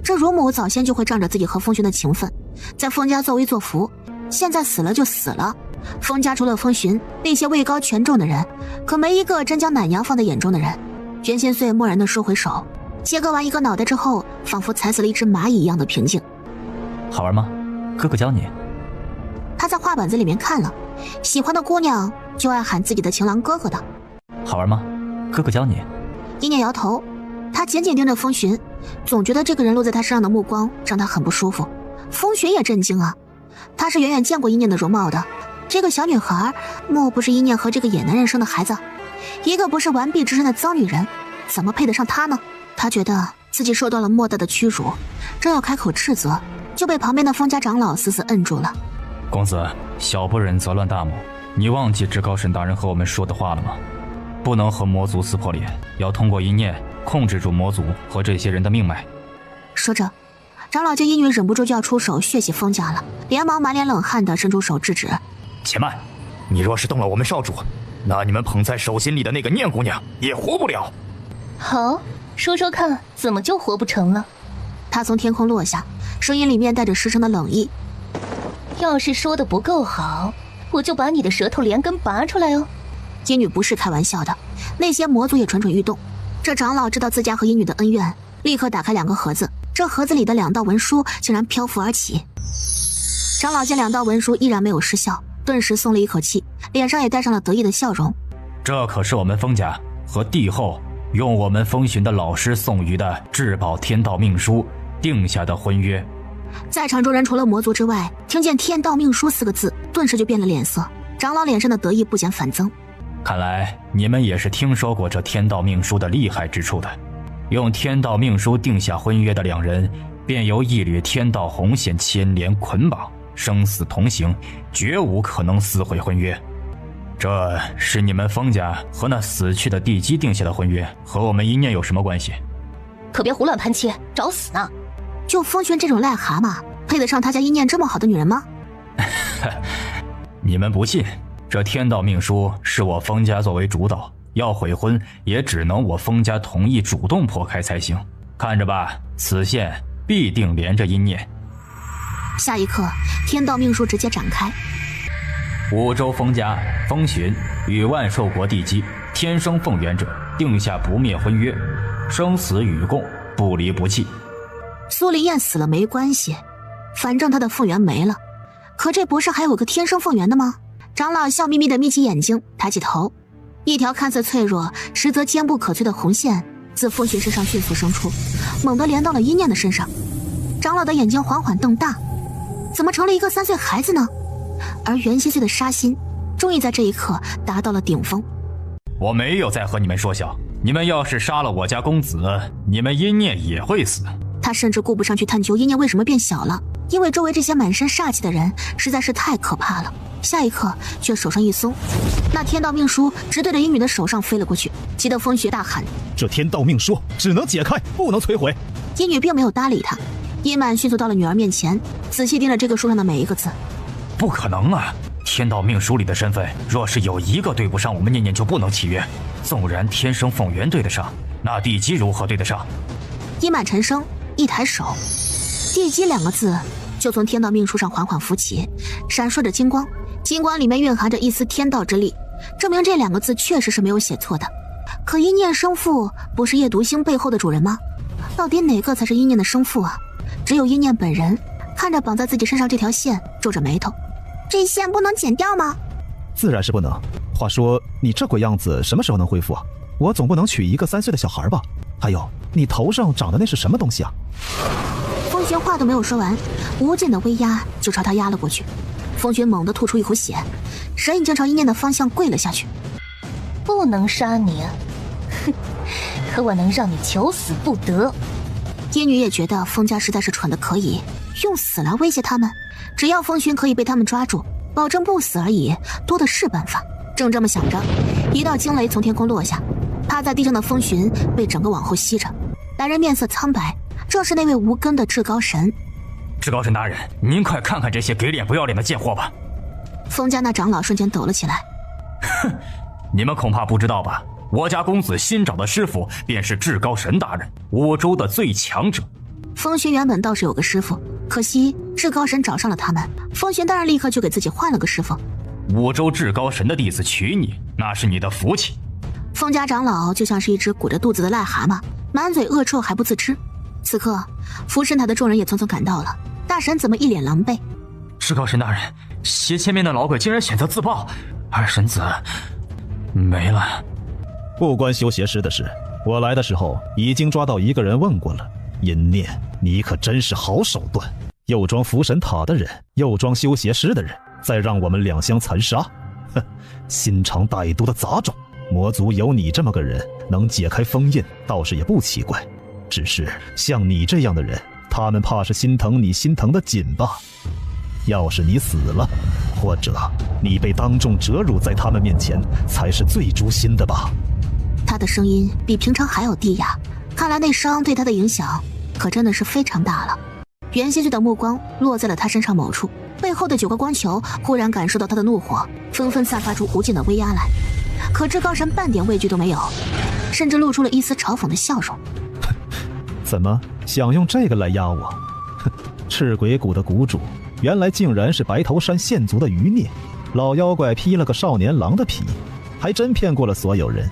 这乳母早先就会仗着自己和风寻的情分，在封家作威作福，现在死了就死了。封家除了风寻那些位高权重的人，可没一个真将奶娘放在眼中的人。袁千岁漠然地收回手，切割完一个脑袋之后，仿佛踩死了一只蚂蚁一样的平静。好玩吗？哥哥教你。他在画本子里面看了，喜欢的姑娘就爱喊自己的情郎哥哥的。好玩吗？哥哥教你。一念摇头，他紧紧盯着风寻，总觉得这个人落在他身上的目光让他很不舒服。风寻也震惊啊，他是远远见过一念的容貌的。这个小女孩莫不是一念和这个野男人生的孩子？一个不是完璧之身的脏女人，怎么配得上他呢？他觉得自己受到了莫大的屈辱，正要开口斥责，就被旁边的封家长老死死摁住了。公子，小不忍则乱大谋，你忘记至高神大人和我们说的话了吗？不能和魔族撕破脸，要通过一念控制住魔族和这些人的命脉。说着，长老见一女忍不住就要出手血洗封家了，连忙满脸冷汗地伸出手制止。且慢，你若是动了我们少主，那你们捧在手心里的那个念姑娘也活不了。好，说说看，怎么就活不成了？他从天空落下，声音里面带着失声的冷意。要是说的不够好，我就把你的舌头连根拔出来哦。阴女不是开玩笑的，那些魔族也蠢蠢欲动。这长老知道自家和阴女的恩怨，立刻打开2个盒子，这盒子里的2道文书竟然漂浮而起。长老见2道文书依然没有失效，顿时松了一口气，脸上也带上了得意的笑容。这可是我们封家和帝后用我们风巡的老师送予的至宝天道命书定下的婚约。在场众人除了魔族之外，听见天道命书4个字，顿时就变了脸色。长老脸上的得意不减反增。看来你们也是听说过这天道命书的厉害之处的。用天道命书定下婚约的2人，便由一缕天道红线牵连捆绑，生死同行，绝无可能撕毁婚约。这是你们封家和那死去的地基定下的婚约，和我们一念有什么关系？可别胡乱攀亲，找死呢！就风轩这种癞蛤蟆，配得上他家一念这么好的女人吗？你们不信，这天道命书是我封家作为主导，要悔婚也只能我封家同意主动破开才行。看着吧，此线必定连着阴念。下一刻，天道命书直接展开。五州封家风巡与万寿国地基天生凤元者定下不灭婚约，生死与共，不离不弃。苏林燕死了没关系，反正他的凤元没了。可这不是还有个天生凤元的吗？长老笑眯眯地眯起眼睛，抬起头，一条看似脆弱，实则坚不可摧的红线自风巡身上迅速生出，猛地连到了一念的身上。长老的眼睛缓缓瞪大，怎么成了一个3岁孩子呢？而袁希岁的杀心终于在这一刻达到了顶峰。我没有在和你们说笑，你们要是杀了我家公子，你们阴念也会死。他甚至顾不上去探究阴念为什么变小了，因为周围这些满身煞气的人实在是太可怕了。下一刻却手上一松，那天道命书直对着阴女的手上飞了过去，急得风雪大喊：这天道命书只能解开，不能摧毁。阴女并没有搭理他，阴满迅速到了女儿面前，仔细盯着这个书上的每一个字。不可能啊，天道命书里的身份若是有一个对不上，我们念念就不能契约。纵然天生凤元对得上，那地基如何对得上？阴满沉声一抬手，地基2个字就从天道命书上缓缓浮起，闪烁着金光，金光里面蕴含着一丝天道之力，证明这2个字确实是没有写错的。可阴念生父不是夜读星背后的主人吗？到底哪个才是阴念的生父啊？只有阴念本人看着绑在自己身上这条线，皱着眉头。这线不能剪掉吗？自然是不能。话说你这鬼样子什么时候能恢复啊？我总不能娶一个3岁的小孩吧？还有你头上长的那是什么东西啊？风轩话都没有说完，无尽的威压就朝他压了过去。风轩猛地吐出一口血，神已经朝阴念的方向跪了下去。不能杀你，哼，可我能让你求死不得。阴女也觉得风家实在是蠢得可以，用死来威胁他们。只要风轩可以被他们抓住，保证不死而已，多的是办法。正这么想着，一道惊雷从天空落下，趴在地上的风巡被整个往后吸着，来人面色苍白，这是那位无根的至高神。至高神大人，您快看看这些给脸不要脸的贱货吧！风家那长老瞬间抖了起来。哼，你们恐怕不知道吧？我家公子新找的师傅便是至高神大人，倭州的最强者。风轩原本倒是有个师傅，可惜至高神找上了他们，风轩当然立刻就给自己换了个师傅。倭州至高神的弟子娶你，那是你的福气。风家长老就像是一只鼓着肚子的癞蛤蟆，满嘴恶臭还不自知。此刻福神塔的众人也匆匆赶到了，大神怎么一脸狼狈？至高神大人，邪前面的老鬼竟然选择自爆，二神子没了。不关修邪师的事，我来的时候已经抓到一个人问过了。阴念，你可真是好手段，又装福神塔的人，又装修邪师的人，再让我们两相残杀。哼，心肠歹毒的杂种！魔族有你这么个人能解开封印，倒是也不奇怪。只是像你这样的人，他们怕是心疼你心疼的紧吧？要是你死了，或者你被当众折辱在他们面前，才是最诛心的吧？他的声音比平常还要低哑，看来那伤对他的影响可真的是非常大了。袁希岁的目光落在了他身上某处，背后的9个光球忽然感受到他的怒火，纷纷散发出无尽的威压来。可至高神半点畏惧都没有，甚至露出了一丝嘲讽的笑容。怎么想用这个来压我？赤鬼谷的谷主原来竟然是白头山县族的余孽，老妖怪披了个少年郎的皮，还真骗过了所有人。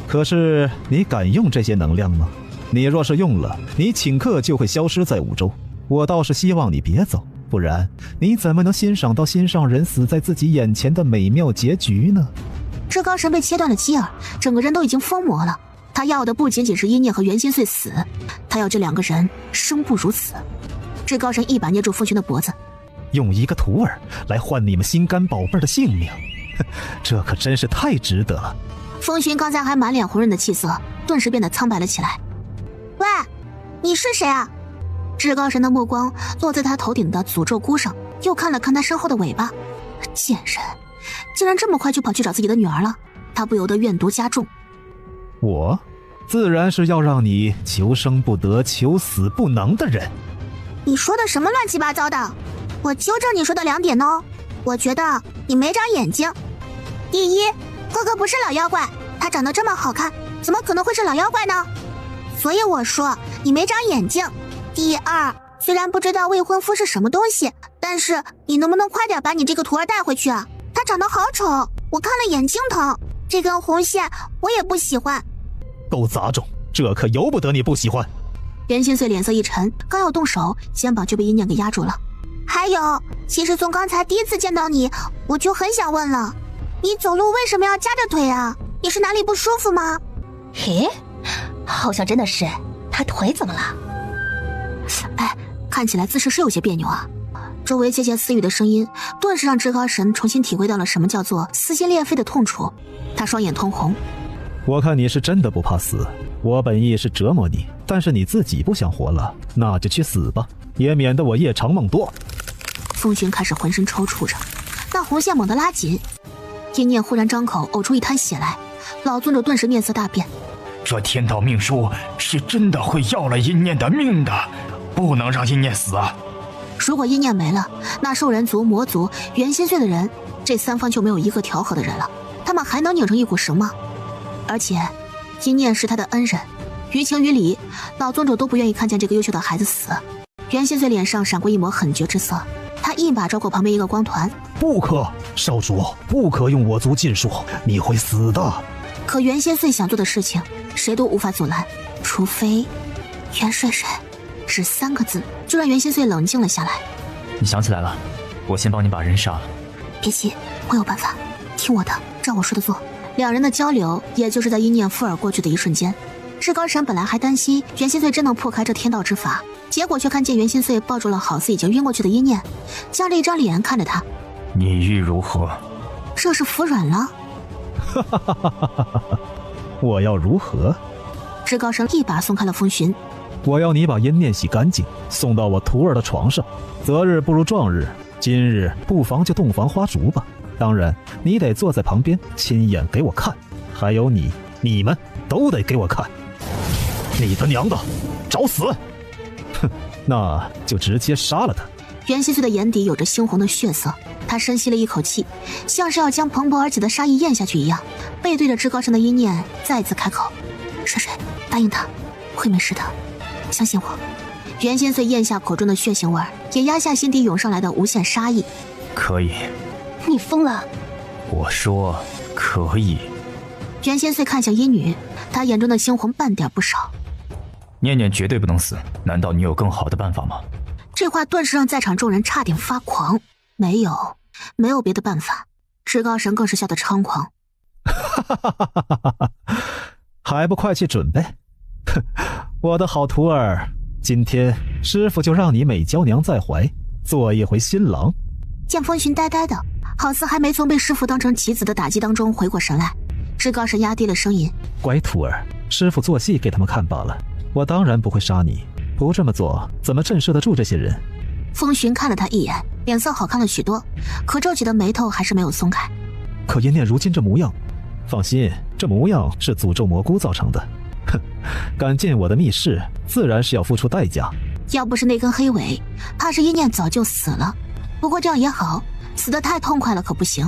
可是你敢用这些能量吗？你若是用了，你顷刻就会消失在五洲。我倒是希望你别走，不然你怎么能欣赏到心上人死在自己眼前的美妙结局呢？至高神被切断了基耳，整个人都已经疯魔了。他要的不仅仅是阴念和袁心碎死，他要这2个人生不如死。至高神一把捏住风寻的脖子，用一个徒儿来换你们心肝宝贝的性命，这可真是太值得了。风寻刚才还满脸红润的气色，顿时变得苍白了起来。喂，你是谁啊？至高神的目光落在他头顶的诅咒箍上，又看了看他身后的尾巴。贱人，竟然这么快就跑去找自己的女儿了，他不由得怨毒加重。我自然是要让你求生不得，求死不能的人。你说的什么乱七八糟的？我纠正你说的2点哦。我觉得你没长眼睛。第一，哥哥不是老妖怪，他长得这么好看，怎么可能会是老妖怪呢？所以我说你没长眼睛。第二，虽然不知道未婚夫是什么东西，但是你能不能快点把你这个徒儿带回去啊？他长得好丑，我看了眼睛疼。这根红线我也不喜欢。够杂种，这可由不得你不喜欢。袁心碎脸色一沉，刚要动手，肩膀就被阴念给压住了。还有，其实从刚才第一次见到你，我就很想问了，你走路为什么要夹着腿啊？你是哪里不舒服吗？嘿，好像真的是。他腿怎么了？哎，看起来姿势是有些别扭啊。周围窃窃私语的声音顿时让至高神重新体会到了什么叫做撕心裂肺的痛楚。他双眼通红。我看你是真的不怕死，我本意是折磨你，但是你自己不想活了，那就去死吧，也免得我夜长梦多。风寻开始浑身抽搐着，那红线猛地拉紧，阴念忽然张口呕出一滩血来，老尊者顿时面色大变。这天道命书是真的会要了阴念的命的，不能让阴念死啊！如果阴念没了，那兽人族、魔族、袁心碎的人，这3方就没有一个调和的人了，他们还能拧成一股绳吗？而且阴念是他的恩人，于情于理，老尊者都不愿意看见这个优秀的孩子死。袁心碎脸上闪过一抹狠绝之色，他一把抓过旁边一个光团。不可，少主，不可用我族禁术，你会死的。可袁心碎想做的事情谁都无法阻拦，除非袁睡睡。只3个字就让袁心碎冷静了下来。你想起来了，我先帮你把人杀了。别急，我有办法，听我的，照我说的做。2人的交流也就是在阴念附耳过去的一瞬间。至高神本来还担心袁心碎真能破开这天道之法，结果却看见袁心碎抱住了好似已经晕过去的阴念，僵着一张脸看着他。你欲如何？这是服软了。我要如何？至高神一把松开了风寻。我要你把阴念洗干净，送到我徒儿的床上。择日不如撞日，今日不妨就洞房花烛吧。当然，你得坐在旁边亲眼给我看，还有你们都得给我看。你他娘的，找死！哼，那就直接杀了他。袁心碎的眼底有着猩红的血色，他深吸了一口气，像是要将蓬勃而起的杀意咽下去一样，背对着至高神的阴念再次开口：睡睡，答应他，会没事的，相信我。袁心碎咽下口中的血腥味，也压下心底涌上来的无限杀意。可以。你疯了！我说可以。袁心碎看向阴女，他眼中的猩红半点不少。念念绝对不能死，难道你有更好的办法吗？这话顿时让在场众人差点发狂。没有别的办法。至高神更是笑得猖狂。还不快去准备？我的好徒儿，今天师傅就让你美娇娘在怀，做一回新郎。见风寻呆呆的，好似还没从被师傅当成棋子的打击当中回过神来。至高神压低了声音：乖徒儿，师傅做戏给他们看罢了，我当然不会杀你，不这么做怎么震慑得住这些人？风寻看了他一眼，脸色好看了许多，可皱起的眉头还是没有松开。可阴念如今这模样，放心，这模样是诅咒蘑菇造成的。哼，敢进我的密室，自然是要付出代价。要不是那根黑尾，怕是阴念早就死了。不过这样也好，死得太痛快了可不行。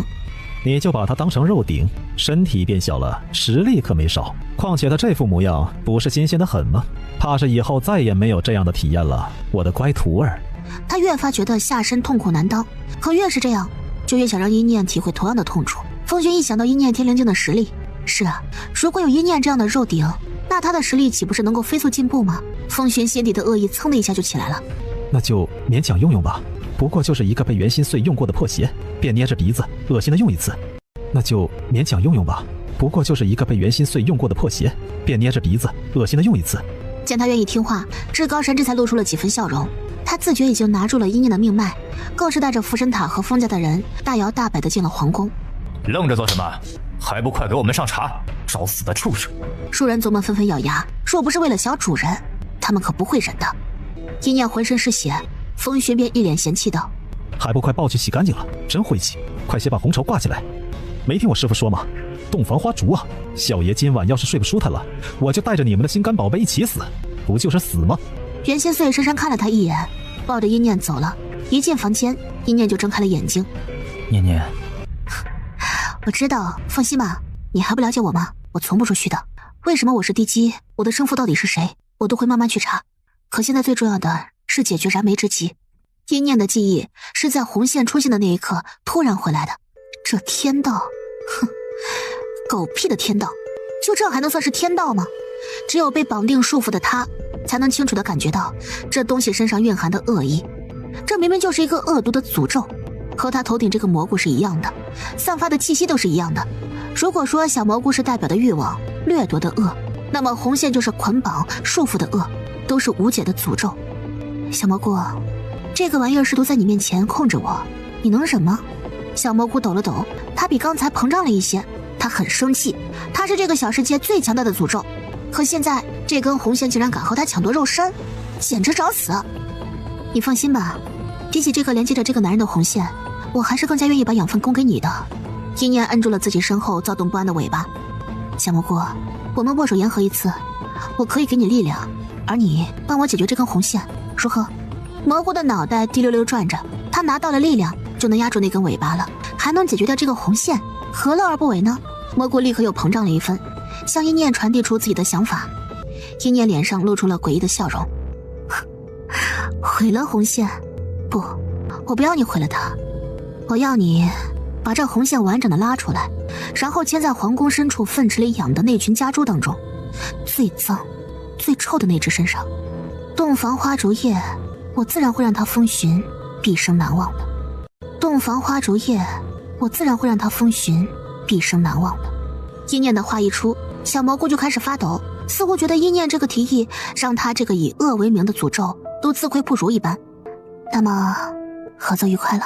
你就把他当成肉顶，身体变小了，实力可没少。况且他这副模样，不是新鲜的很吗？怕是以后再也没有这样的体验了，我的乖徒儿。他越发觉得下身痛苦难当，可越是这样，就越想让一念体会同样的痛楚。风轩一想到一念天灵境的实力，是啊，如果有一念这样的肉顶，那他的实力岂不是能够飞速进步吗？风轩心底的恶意噌的一下就起来了。那就勉强用用吧，不过就是一个被袁心碎用过的破鞋，便捏着鼻子恶心的用一次。那就勉强用用吧，不过就是一个被袁心碎用过的破鞋，便捏着鼻子恶心的用一次。见他愿意听话，至高神这才露出了几分笑容。他自觉已经拿住了一念的命脉，更是带着福神塔和风家的人大摇大摆地进了皇宫。愣着做什么？还不快给我们上茶！找死的畜生！庶人族们纷纷咬牙，若不是为了小主人，他们可不会忍的。一念浑身是血，风轩便一脸嫌弃道：“还不快抱去洗干净了，真晦气！快些把红绸挂起来。没听我师父说吗？洞房花烛啊！小爷今晚要是睡不舒坦了，我就带着你们的心肝宝贝一起死，不就是死吗？”袁心碎深深看了他一眼，抱着一念走了。一进房间，一念就睁开了眼睛。念念，我知道，放心吧，你还不了解我吗？我从不说虚的。为什么我是地基，我的生父到底是谁，我都会慢慢去查。可现在最重要的是解决燃眉之急。一念的记忆是在红线出现的那一刻突然回来的。这天道，哼，狗屁的天道，就这还能算是天道吗？只有被绑定束缚的他，才能清楚地感觉到这东西身上蕴含的恶意。这明明就是一个恶毒的诅咒，和他头顶这个蘑菇是一样的，散发的气息都是一样的。如果说小蘑菇是代表的欲望、掠夺的恶，那么红线就是捆绑、束缚的恶，都是无解的诅咒。小蘑菇，这个玩意儿试图在你面前控制我，你能忍吗？小蘑菇抖了抖，他比刚才膨胀了一些，他很生气，他是这个小世界最强大的诅咒，可现在这根红线竟然敢和他抢夺肉身，简直找死！你放心吧，比起这个连接着这个男人的红线，我还是更加愿意把养分供给你的。一念摁住了自己身后躁动不安的尾巴。小蘑菇，我们握手言和一次，我可以给你力量，而你帮我解决这根红线，如何？蘑菇的脑袋滴溜溜转着，他拿到了力量，就能压住那根尾巴了，还能解决掉这个红线，何乐而不为呢？蘑菇立刻又膨胀了一分，向一念传递出自己的想法。一念脸上露出了诡异的笑容。毁了红线？不，我不要你毁了它，我要你把这红线完整的拉出来，然后牵在皇宫深处粪池里养的那群家猪当中，最脏最臭的那只身上。洞房花烛夜，我自然会让他风寻毕生难忘的。洞房花烛夜，我自然会让他风寻毕生难忘的。一念的话一出，小蘑菇就开始发抖，似乎觉得一念这个提议让他这个以恶为名的诅咒都自愧不如一般。那么合作愉快了。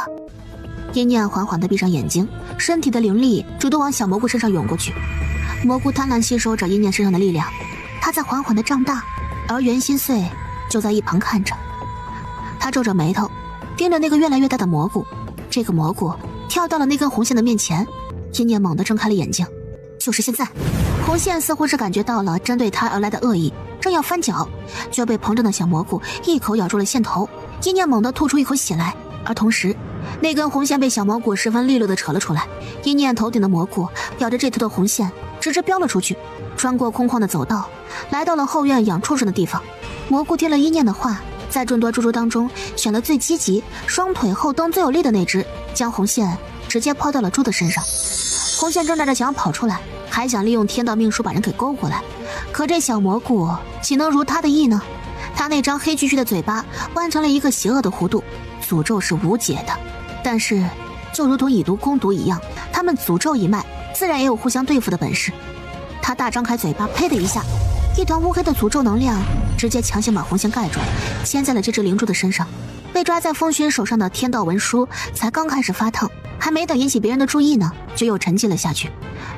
一念缓缓地闭上眼睛，身体的灵力主动往小蘑菇身上涌过去。蘑菇贪婪吸收着一念身上的力量，它在缓缓地长大，而袁心碎就在一旁看着。他皱着眉头盯着那个越来越大的蘑菇，这个蘑菇跳到了那根红线的面前。一念猛地睁开了眼睛，就是现在。红线似乎是感觉到了针对他而来的恶意，正要翻脚，却被膨胀的小蘑菇一口咬住了线头。一念猛地吐出一口血来，而同时那根红线被小蘑菇十分利落地扯了出来。一念头顶的蘑菇咬着这头的红线直直飙了出去，穿过空旷的走道，来到了后院养畜生的地方。蘑菇听了一念的话，在众多猪猪当中选了最积极、双腿后蹬最有力的那只，将红线直接抛到了猪的身上。红线挣扎着想要跑出来，还想利用天道命术把人给勾过来，可这小蘑菇岂能如他的意呢？他那张黑黢黢的嘴巴弯成了一个邪恶的弧度。诅咒是无解的，但是就如同以毒攻毒一样，他们诅咒一脉，自然也有互相对付的本事。他大张开嘴巴，呸的一下，一团乌黑的诅咒能量直接强行把红线盖住，牵在了这只灵猪的身上。被抓在风轩手上的天道文书才刚开始发烫，还没等引起别人的注意呢，就又沉寂了下去。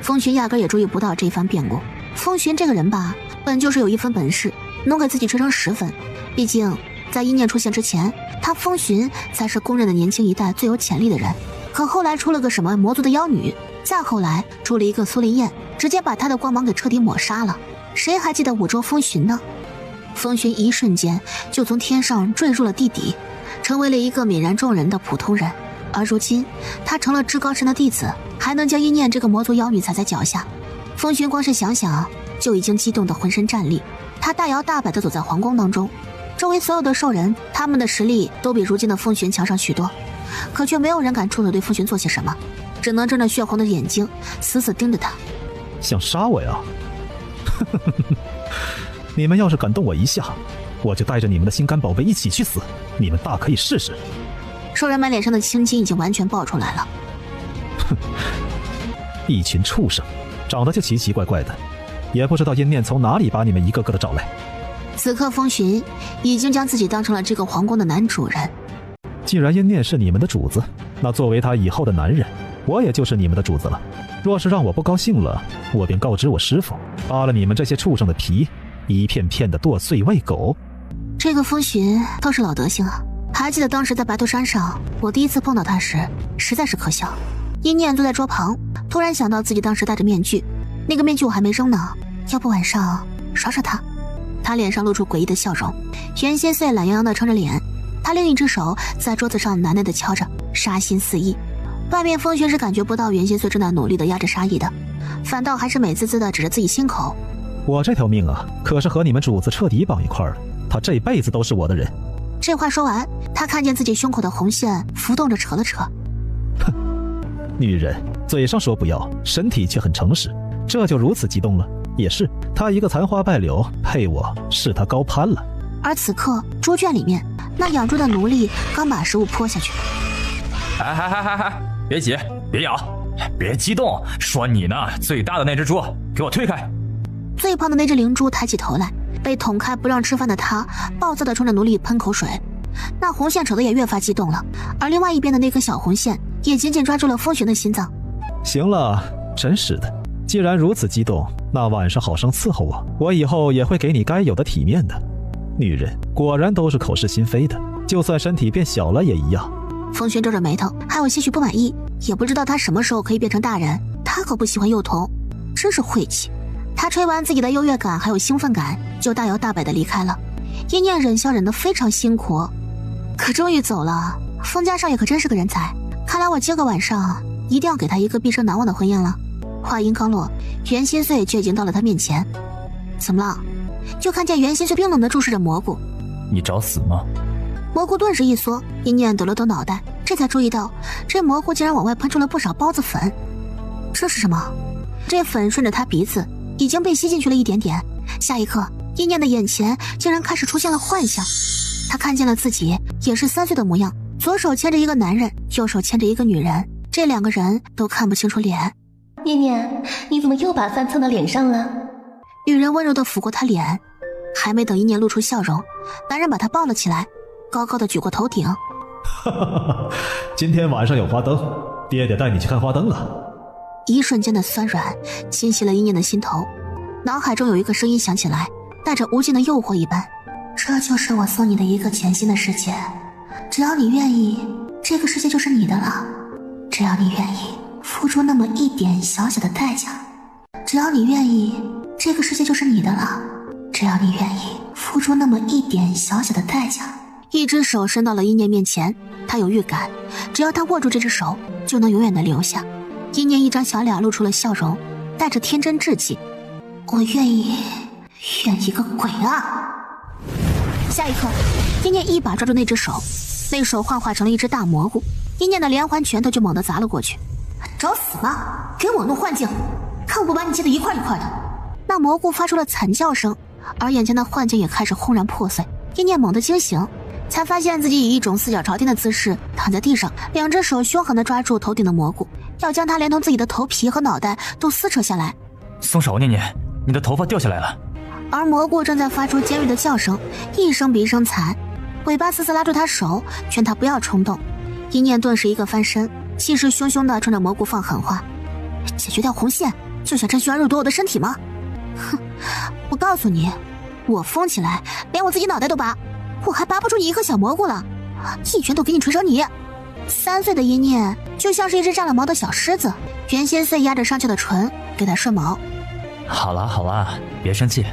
风轩压根也注意不到这番变故。风轩这个人吧，本就是有一分本事，能给自己吹成10分。毕竟在一念出现之前，他风寻才是公认的年轻一代最有潜力的人。可后来出了个什么魔族的妖女，再后来出了一个苏林燕，直接把他的光芒给彻底抹杀了。谁还记得五洲风寻呢？风寻一瞬间就从天上坠入了地底，成为了一个泯然众人的普通人。而如今他成了至高神的弟子，还能将阴念这个魔族妖女踩在脚下。风寻光是想想就已经激动得浑身战栗，他大摇大摆地走在皇宫当中，周围所有的兽人，他们的实力都比如今的风寻强上许多，可却没有人敢出手对风寻做些什么，只能睁着血红的眼睛死死盯着他。想杀我呀？你们要是敢动我一下，我就带着你们的心肝宝贝一起去死，你们大可以试试。兽人们脸上的青筋已经完全爆出来了。哼，一群畜生，长得就奇奇怪怪的，也不知道阴念从哪里把你们一个个的找来。此刻风寻已经将自己当成了这个皇宫的男主人。既然阴念是你们的主子，那作为他以后的男人，我也就是你们的主子了。若是让我不高兴了，我便告知我师父，扒了你们这些畜生的皮，一片片的剁碎喂狗。这个风寻倒是老德行啊！还记得当时在白头山上，我第一次碰到他时，实在是可笑。阴念坐在桌旁，突然想到自己当时戴着面具，那个面具我还没扔呢，要不晚上耍耍他？他脸上露出诡异的笑容，袁先岁懒洋洋地撑着脸，他另一只手在桌子上喃喃地敲着，杀心四溢。外面风寻是感觉不到袁先岁正在努力地压着杀意的，反倒还是美滋滋地指着自己心口。我这条命啊，可是和你们主子彻底绑一块了，他这辈子都是我的人。这话说完，他看见自己胸口的红线浮动着扯了扯。哼，女人嘴上说不要，身体却很诚实，这就如此激动了。也是，他一个残花败柳配我，是他高攀了。而此刻猪圈里面，那养猪的奴隶刚把食物泼下去。别急，别咬，别激动，说你呢，最大的那只猪，给我推开。最胖的那只灵猪抬起头来，被捅开不让吃饭的他暴躁地冲着奴隶喷口水。那红线扯得也越发激动了，而另外一边的那根小红线也紧紧抓住了风寻的心脏。行了，真是的，既然如此激动，那晚上好生伺候我，我以后也会给你该有的体面的。女人果然都是口是心非的，就算身体变小了也一样。风寻皱着眉头，还有些许不满意，也不知道他什么时候可以变成大人。他可不喜欢幼童，真是晦气。他吹完自己的优越感还有兴奋感，就大摇大摆地离开了。阴念忍笑忍得非常辛苦，可终于走了。风家少爷可真是个人才，看来我今个晚上一定要给他一个毕生难忘的婚宴了。话音刚落，袁心碎却已经到了他面前。怎么了？就看见袁心碎冰冷地注视着蘑菇。你找死吗？蘑菇顿时一缩，阴念抖了抖脑袋，这才注意到这蘑菇竟然往外喷出了不少孢子粉。这是什么？这粉顺着他鼻子已经被吸进去了一点点，下一刻阴念的眼前竟然开始出现了幻象。他看见了自己也是3岁的模样，左手牵着一个男人，右手牵着一个女人，这两个人都看不清楚脸。念念，你怎么又把饭蹭到脸上了？女人温柔地抚过他脸，还没等阴念露出笑容，男人把他抱了起来，高高的举过头顶。今天晚上有花灯，爹爹带你去看花灯了。一瞬间的酸软侵袭了阴念的心头，脑海中有一个声音响起来，带着无尽的诱惑一般。这就是我送你的一个全新的世界，只要你愿意，这个世界就是你的了。只要你愿意付出那么一点小小的代价，只要你愿意，这个世界就是你的了。只要你愿意付出那么一点小小的代价。一只手伸到了阴念面前，他有预感，只要他握住这只手，就能永远的留下。阴念一张小脸露出了笑容，带着天真稚气。我愿意，愿意个鬼啊！下一刻，阴念一把抓住那只手，那手幻化成了一只大蘑菇，阴念的连环拳头就猛地砸了过去。找死吧，给我弄幻境，看我不把你切得一块一块的！那蘑菇发出了惨叫声，而眼前的幻境也开始轰然破碎。阴念猛地惊醒，才发现自己以一种四脚朝天的姿势躺在地上，两只手凶狠地抓住头顶的蘑菇，要将它连同自己的头皮和脑袋都撕扯下来。松手，念念，你的头发掉下来了。而蘑菇正在发出尖锐的叫声，一声比一声惨，尾巴死死拉住他手，劝他不要冲动。阴念顿时一个翻身，气势汹汹地冲着蘑菇放狠话：解决掉红线，就想趁虚而入夺我的身体吗？哼，我告诉你，我疯起来连我自己脑袋都拔，我还拔不出你一颗小蘑菇了，一拳头给你捶折你！3岁的阴念就像是一只炸了毛的小狮子，袁先岁压着上翘的唇给他顺毛。好了好了，别生气。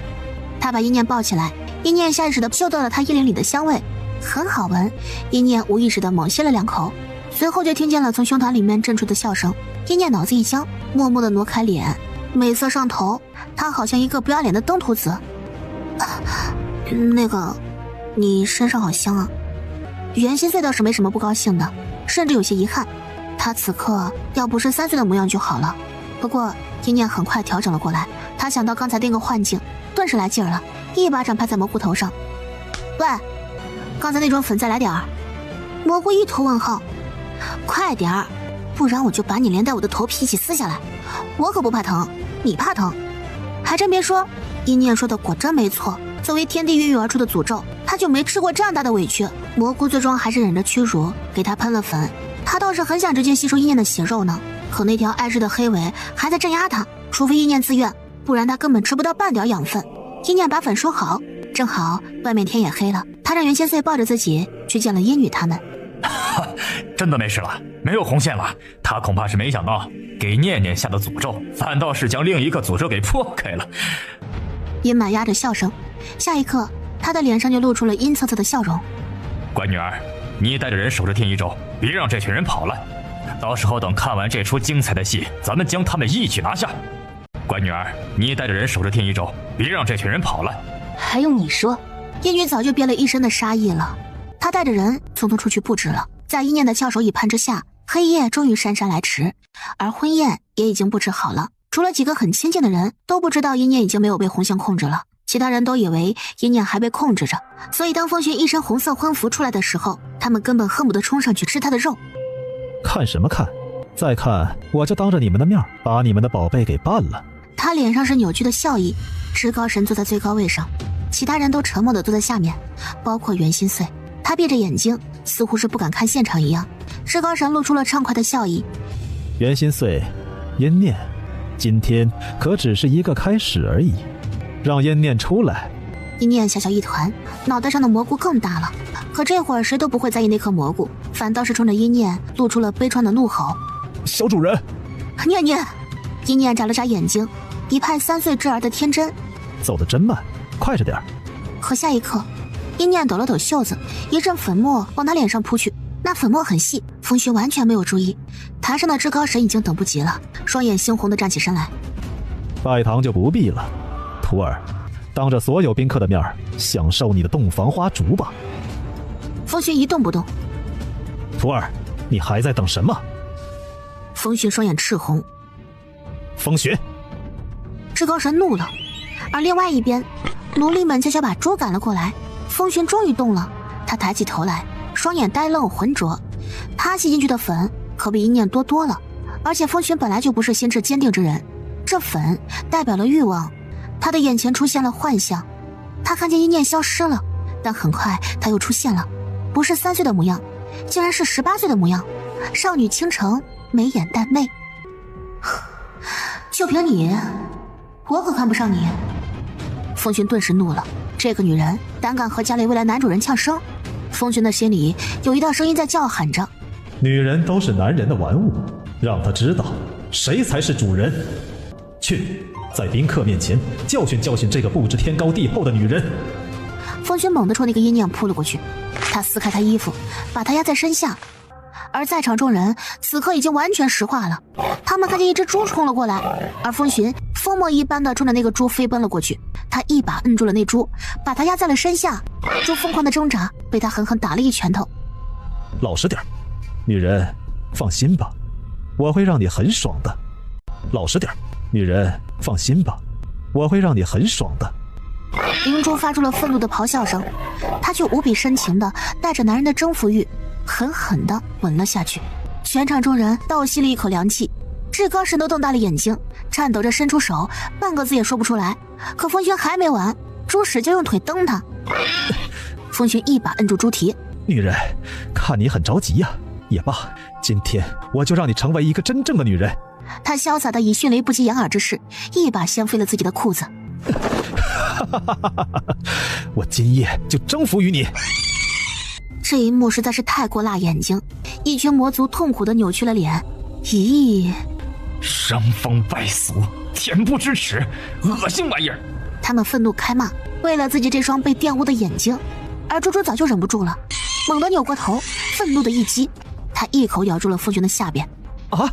他把阴念抱起来，阴念下意识地嗅到了他衣领里的香味，很好闻。阴念无意识地猛吸了2口，随后就听见了从胸膛里面震出的笑声。阴念脑子一僵，默默地挪开脸，美色上头，他好像一个不要脸的登徒子。那个，你身上好香啊。袁心碎倒是没什么不高兴的，甚至有些遗憾，他此刻要不是3岁的模样就好了。不过阴念很快调整了过来，他想到刚才那个幻境，顿时来劲儿了，一巴掌拍在蘑菇头上。喂，刚才那种粉再来点儿。蘑菇一头问号。快点儿，不然我就把你连带我的头皮一起撕下来。我可不怕疼，你怕疼。还真别说，阴念说的果真没错，作为天地孕育而出的诅咒，他就没吃过这样大的委屈。蘑菇最终还是忍着屈辱给他喷了粉，他倒是很想直接吸收阴念的血肉呢，可那条碍事的黑尾还在镇压他，除非阴念自愿，不然他根本吃不到半点养分。阴念把粉收好，正好外面天也黑了，他让袁千岁抱着自己去见了阴女他们。真的没事了，没有红线了。他恐怕是没想到给念念下的诅咒，反倒是将另一个诅咒给破开了。阴满压着笑声，下一刻他的脸上就露出了阴恻恻的笑容。乖女儿，你带着人守着天一州，别让这群人跑了。到时候等看完这出精彩的戏，咱们将他们一起拿下。乖女儿，你带着人守着天一州，别让这群人跑了。还用你说？阴女早就憋了一身的杀意了，她带着人匆匆出去布置了。在阴念的翘首以盼之下，黑夜终于姗姗来迟，而婚宴也已经布置好了。除了几个很亲近的人，都不知道阴念已经没有被红线控制了，其他人都以为阴念还被控制着，所以当风轩一身红色婚服出来的时候，他们根本恨不得冲上去吃他的肉。看什么看？再看我就当着你们的面把你们的宝贝给办了。他脸上是扭曲的笑意，至高神坐在最高位上，其他人都沉默地坐在下面，包括袁心碎。他闭着眼睛，似乎是不敢看现场一样。至高神露出了畅快的笑意。袁心碎，阴念，今天可只是一个开始而已，让阴念出来。阴念小小一团，脑袋上的蘑菇更大了，可这会儿谁都不会在意那颗蘑菇，反倒是冲着阴念露出了悲怆的怒吼。小主人！念念！阴念眨了眨眼睛，一派3岁之儿的天真。走得真慢，快着点。可下一刻，阴念抖了抖袖子，一阵粉末往他脸上扑去。那粉末很细，风轩完全没有注意。台上的至高神已经等不及了，双眼猩红地站起身来。拜堂就不必了，徒儿，当着所有宾客的面享受你的洞房花烛吧。风轩一动不动。徒儿，你还在等什么？风轩双眼赤红。风轩！至高神怒了，而另外一边，奴隶们悄悄把猪赶了过来。风轩终于动了，他抬起头来，双眼呆愣浑浊。他吸进去的粉可比阴念多了，而且风轩本来就不是心智坚定之人，这粉代表了欲望。他的眼前出现了幻象，他看见阴念消失了，但很快他又出现了，不是3岁的模样，竟然是18岁的模样，少女倾城，眉眼淡媚。就凭你，我可看不上你。风轩顿时怒了，这个女人胆敢和家里未来男主人呛声。风轩的心里有一道声音在叫喊着：女人都是男人的玩物，让他知道谁才是主人。去，在宾客面前教训教训这个不知天高地厚的女人。风轩猛地冲那个阴念扑了过去，他撕开他衣服，把他压在身下。而在场众人此刻已经完全石化了，他们看见一只猪冲了过来，而风寻疯魔一般的冲着那个猪飞奔了过去，他一把摁住了那猪，把他压在了身下。猪疯狂的挣扎，被他狠狠打了一拳头。老实点，女人，放心吧，我会让你很爽的。老实点，女人，放心吧，我会让你很爽的。灵珠发出了愤怒的咆哮声，他却无比深情的带着男人的征服欲狠狠地吻了下去。全场众人倒吸了一口凉气，至高神都瞪大了眼睛，颤抖着伸出手，半个字也说不出来。可风轩还没完，猪使劲用腿蹬他。风轩一把摁住猪蹄。女人，看你很着急呀，也罢，今天我就让你成为一个真正的女人。他潇洒的以迅雷不及掩耳之势，一把掀飞了自己的裤子。我今夜就征服于你。这一幕实在是太过辣眼睛，一群魔族痛苦地扭曲了脸。咦，伤风败俗，恬不知耻，恶心玩意儿！他们愤怒开骂，为了自己这双被玷污的眼睛。而猪猪早就忍不住了，猛地扭过头，愤怒的一击，他一口咬住了风寻的下边。啊！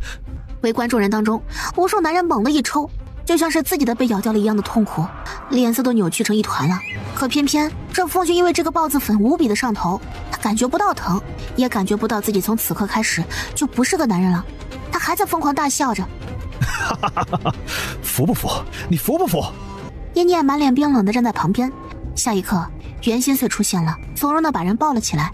围观众人当中，无数男人猛地一抽，就像是自己的被咬掉了一样的痛苦，脸色都扭曲成一团了。可偏偏这风寻因为这个孢子粉无比的上头，他感觉不到疼，也感觉不到自己从此刻开始就不是个男人了。他还在疯狂大笑着。哈哈哈哈！服不服？你服不服？叶念满脸冰冷地站在旁边。下一刻，袁心碎出现了，从容地把人抱了起来。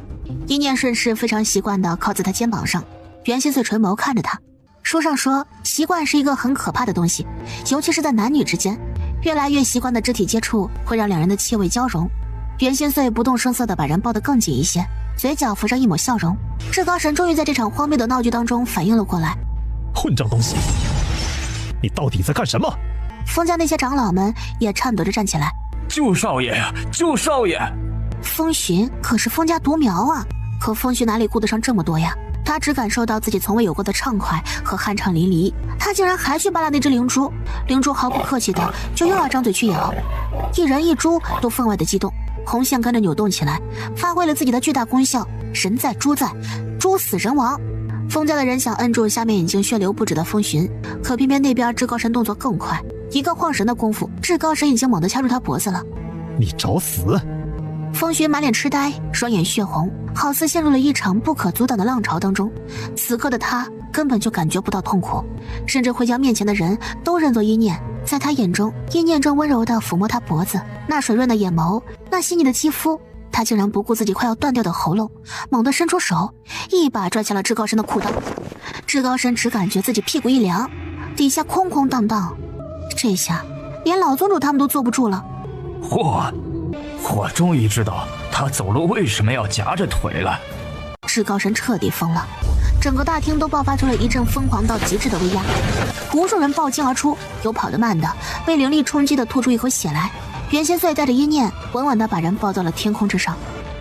叶念顺势非常习惯地靠在他肩膀上。袁心碎垂眸看着他。书上说，习惯是一个很可怕的东西，尤其是在男女之间，越来越习惯的肢体接触会让两人的气味交融。袁心碎不动声色地把人抱得更紧一些，嘴角浮上一抹笑容。至高神终于在这场荒谬的闹剧当中反应了过来。混账东西，你到底在干什么？封家那些长老们也颤抖着站起来。救少爷呀！救少爷！风寻可是封家独苗啊，可风寻哪里顾得上这么多呀？他只感受到自己从未有过的畅快和酣畅淋漓，他竟然还去扒拉那只灵珠。灵珠毫不客气的就又要张嘴去咬，一人一猪都分外的激动，红线跟着扭动起来，发挥了自己的巨大功效。人在猪在，猪死人亡。封家的人想摁住下面已经血流不止的风寻，可偏偏那边至高神动作更快，一个晃神的功夫，至高神已经猛地掐住他脖子了。你找死！风寻满脸痴呆，双眼血红，好似陷入了一场不可阻挡的浪潮当中。此刻的他根本就感觉不到痛苦，甚至会将面前的人都认作一念。在他眼中，一念正温柔地抚摸他脖子，那水润的眼眸，那细腻的肌肤。他竟然不顾自己快要断掉的喉咙，猛地伸出手，一把拽下了至高神的裤裆。至高神只感觉自己屁股一凉，底下空空荡荡。这下连老宗主他们都坐不住了。我终于知道他走路为什么要夹着腿了。至高神彻底疯了，整个大厅都爆发出了一阵疯狂到极致的威压，无数人爆惊而出，有跑得慢的，被灵力冲击的吐出一口血来。袁心碎带着一念稳稳地把人抱到了天空之上，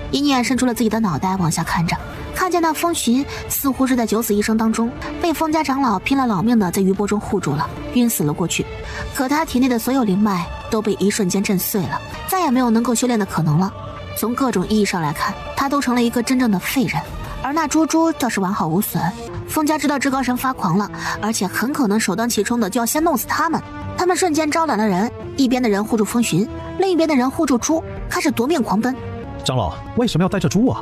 一念伸出了自己的脑袋往下看着，看见那风寻似乎是在九死一生当中被封家长老拼了老命的在余波中护住了，晕死了过去。可他体内的所有灵脉都被一瞬间震碎了，再也没有能够修炼的可能了。从各种意义上来看，他都成了一个真正的废人。而那猪猪倒是完好无损。封家知道至高神发狂了，而且很可能首当其冲的就要先弄死他们。他们瞬间招揽了人，一边的人护住风寻，另一边的人护住猪，开始夺命狂奔。长老为什么要带着猪啊？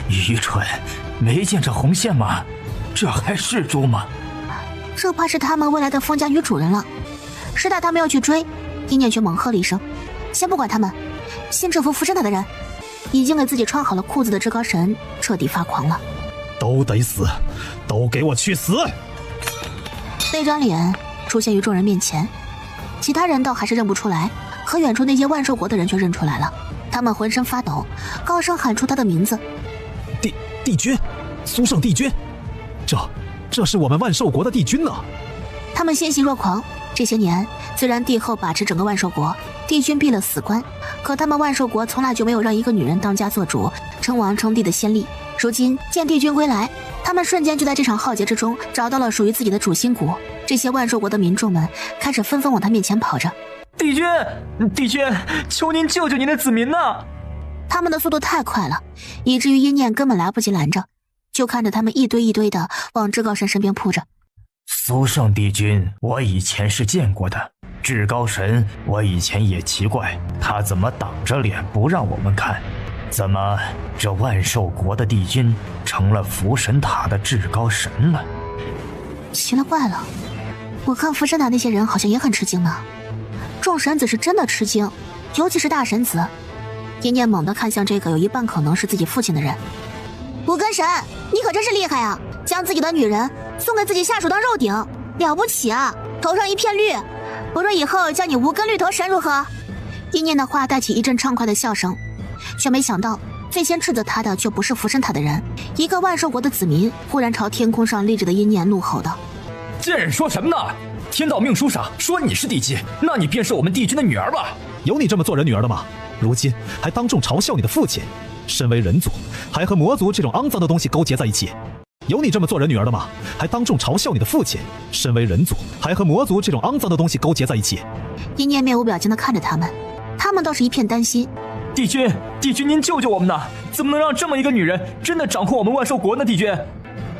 愚蠢，没见着红线吗？这还是猪吗？这怕是他们未来的封家女主人了。师大他们要去追，一念却猛喝了一声：“先不管他们，先制服附身他的人。”已经给自己穿好了裤子的至高神彻底发狂了。都得死，都给我去死！那张脸出现于众人面前，其他人倒还是认不出来，可远处那些万寿国的人却认出来了。他们浑身发抖，高声喊出他的名字：帝君，苏圣帝君，这是我们万寿国的帝君呢！他们欣喜若狂。这些年虽然帝后把持整个万寿国，帝君闭了死关，可他们万寿国从来就没有让一个女人当家做主称王称帝的先例。如今见帝君归来，他们瞬间就在这场浩劫之中找到了属于自己的主心骨。这些万寿国的民众们开始纷纷往他面前跑着。帝君，求您救救您的子民呐！他们的速度太快了，以至于一念根本来不及拦着，就看着他们一堆一堆的往至高神身边扑着。苏圣帝君，我以前是见过的。至高神，我以前也奇怪，他怎么挡着脸不让我们看？怎么这万寿国的帝君成了福神塔的至高神了？奇了怪了，我看福神塔那些人好像也很吃惊呢。众神子是真的吃惊，尤其是大神子。一念猛地看向这个有一半可能是自己父亲的人。无根神，你可真是厉害啊！将自己的女人送给自己下属当肉顶，了不起啊！头上一片绿，不若以后叫你无根绿头神如何？一念的话带起一阵畅快的笑声，却没想到最先斥责他的却不是福神塔的人，一个万寿国的子民忽然朝天空上立着的一念怒吼道：“贱人说什么呢？天道命书上说你是帝姬，那你便是我们帝君的女儿吧？有你这么做人女儿的吗？如今还当众嘲笑你的父亲，身为人族，还和魔族这种肮脏的东西勾结在一起。有你这么做人女儿的吗？还当众嘲笑你的父亲，身为人族，还和魔族这种肮脏的东西勾结在一起。”一念面无表情地看着他们，他们倒是一片担心。帝君，您救救我们呐！怎么能让这么一个女人真的掌控我们万寿国呢？帝君，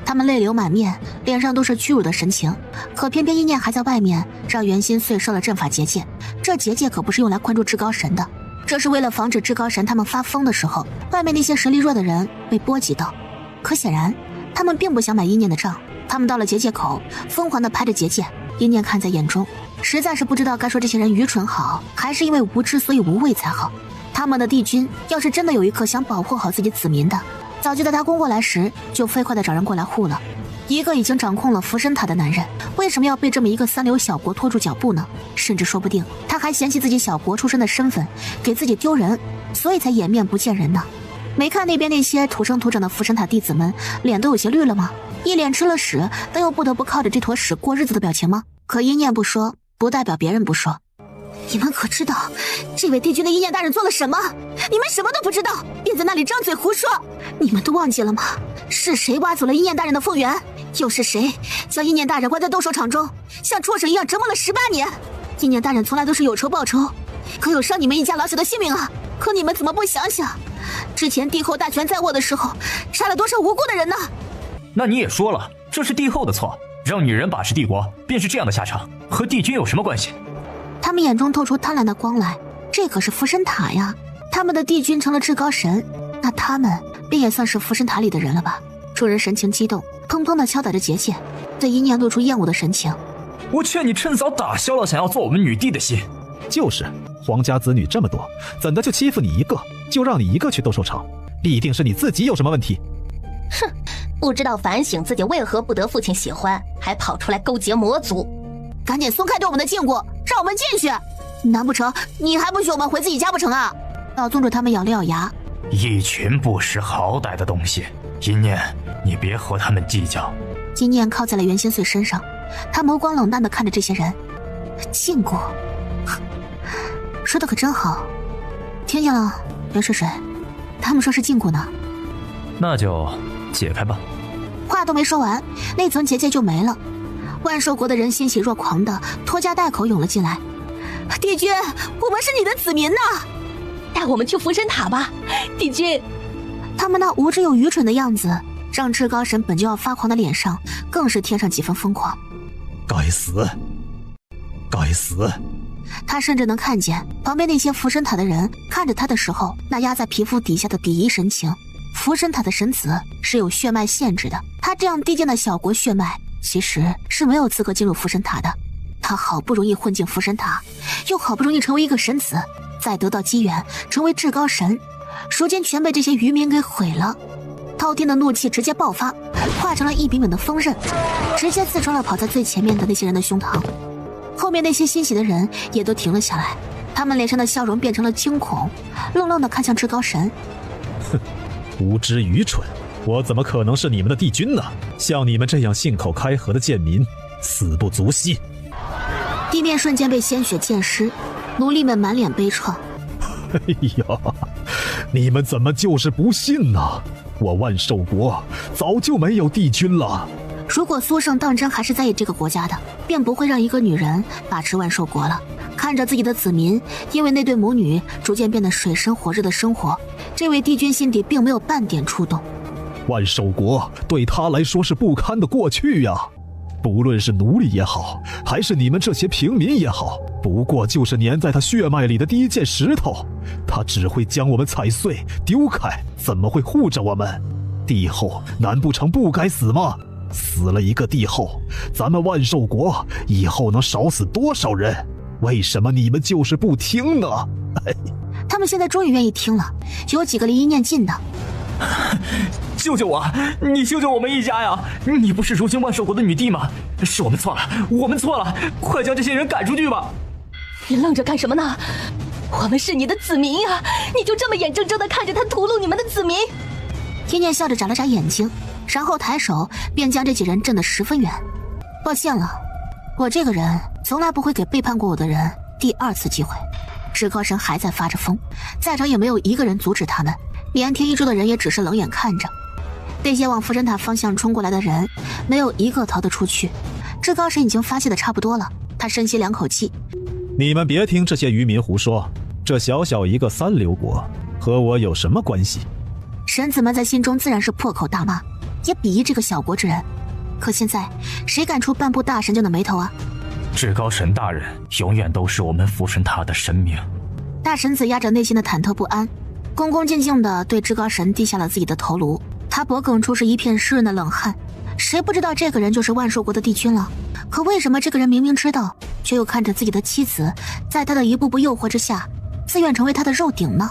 他们泪流满面，脸上都是屈辱的神情。可偏偏意念还在外面，让袁心碎设了阵法结界。这结界可不是用来困住至高神的，这是为了防止至高神他们发疯的时候，外面那些实力弱的人被波及到。可显然，他们并不想买意念的账。他们到了结界口，疯狂地拍着结界。意念看在眼中，实在是不知道该说这些人愚蠢好，还是因为无知所以无畏才好。他们的帝君要是真的有一颗想保护好自己子民的，早就在他攻过来时就飞快地找人过来护了。一个已经掌控了福神塔的男人，为什么要被这么一个三流小国拖住脚步呢？甚至说不定他还嫌弃自己小国出身的身份给自己丢人，所以才掩面不见人呢。没看那边那些土生土长的福神塔弟子们脸都有些绿了吗？一脸吃了屎但又不得不靠着这坨屎过日子的表情吗？可一念不说不代表别人不说。你们可知道这位帝君的意念大人做了什么？你们什么都不知道，便在那里张嘴胡说。你们都忘记了吗？是谁挖走了意念大人的凤元？又是谁将意念大人关在斗兽场中，像畜生一样折磨了18年？意念大人从来都是有仇报仇，可有伤你们一家老小的性命啊！可你们怎么不想想，之前帝后大权在握的时候，杀了多少无辜的人呢？那你也说了，这是帝后的错，让女人把持帝国，便是这样的下场，和帝君有什么关系？他们眼中透出贪婪的光来，这可是福神塔呀！他们的帝君成了至高神，那他们便也算是福神塔里的人了吧？众人神情激动，砰砰地敲打着结界，对一念露出厌恶的神情。我劝你趁早打消了想要做我们女帝的心。就是，皇家子女这么多，怎的就欺负你一个，就让你一个去斗兽场？必定是你自己有什么问题。哼，不知道反省自己为何不得父亲喜欢，还跑出来勾结魔族。赶紧松开对我们的禁锢，让我们进去。难不成你还不许我们回自己家不成啊？老宗主他们咬了咬牙，一群不识好歹的东西，一念，你别和他们计较。一念靠在了袁心碎身上，他眸光冷淡地看着这些人。禁锢，说的可真好。听见了，袁水水，他们说是禁锢呢。那就解开吧。话都没说完，那层结界就没了。万寿国的人欣喜若狂的拖家带口涌了进来。帝君，我们是你的子民呐，带我们去福神塔吧，帝君。他们那无知又愚蠢的样子，让至高神本就要发狂的脸上更是添上几分疯狂。该死，该死！他甚至能看见旁边那些福神塔的人看着他的时候，那压在皮肤底下的鄙夷神情。福神塔的神子是有血脉限制的，他这样低贱的小国血脉其实是没有资格进入福神塔的。他好不容易混进福神塔，又好不容易成为一个神子，再得到机缘成为至高神，如今全被这些愚民给毁了。滔天的怒气直接爆发，化成了一柄柄的锋刃，直接刺穿了跑在最前面的那些人的胸膛。后面那些欣喜的人也都停了下来，他们脸上的笑容变成了惊恐，愣愣地看向至高神。哼，无知愚蠢，我怎么可能是你们的帝君呢？像你们这样信口开河的贱民，死不足惜。地面瞬间被鲜血溅湿，奴隶们满脸悲怆。哎呀，你们怎么就是不信呢？我万寿国早就没有帝君了。如果苏胜当真还是在意这个国家的，便不会让一个女人把持万寿国了。看着自己的子民因为那对母女逐渐变得水深火热的生活，这位帝君心底并没有半点触动。万寿国对他来说是不堪的过去呀。不论是奴隶也好，还是你们这些平民也好，不过就是粘在他血脉里的第一件石头，他只会将我们踩碎丢开，怎么会护着我们？帝后难不成不该死吗？死了一个帝后，咱们万寿国以后能少死多少人？为什么你们就是不听呢？他们现在终于愿意听了，有几个离一念近的。救救我！你救救我们一家呀！你不是如今万寿国的女帝吗？是我们错了，我们错了，快将这些人赶出去吧！你愣着干什么呢？我们是你的子民呀，你就这么眼睁睁地看着他屠戮你们的子民？一念笑着眨了眨眼睛，然后抬手便将这几人震得十分远。抱歉了，我这个人从来不会给背叛过我的人第二次机会。至高神还在发着疯，在场也没有一个人阻止他们，连天一柱的人也只是冷眼看着。那些往福神塔方向冲过来的人，没有一个逃得出去。至高神已经发泄的差不多了，他深吸2口气。你们别听这些渔民胡说，这小小一个3流国和我有什么关系？神子们在心中自然是破口大骂，也鄙夷这个小国之人。可现在，谁敢出半步大神境的眉头啊？至高神大人永远都是我们福神塔的神明。大神子压着内心的忐忑不安，恭恭敬敬地对至高神低下了自己的头颅。他脖梗处是一片湿润的冷汗。谁不知道这个人就是万寿国的帝君了？可为什么这个人明明知道，却又看着自己的妻子在他的一步步诱惑之下，自愿成为他的肉顶呢？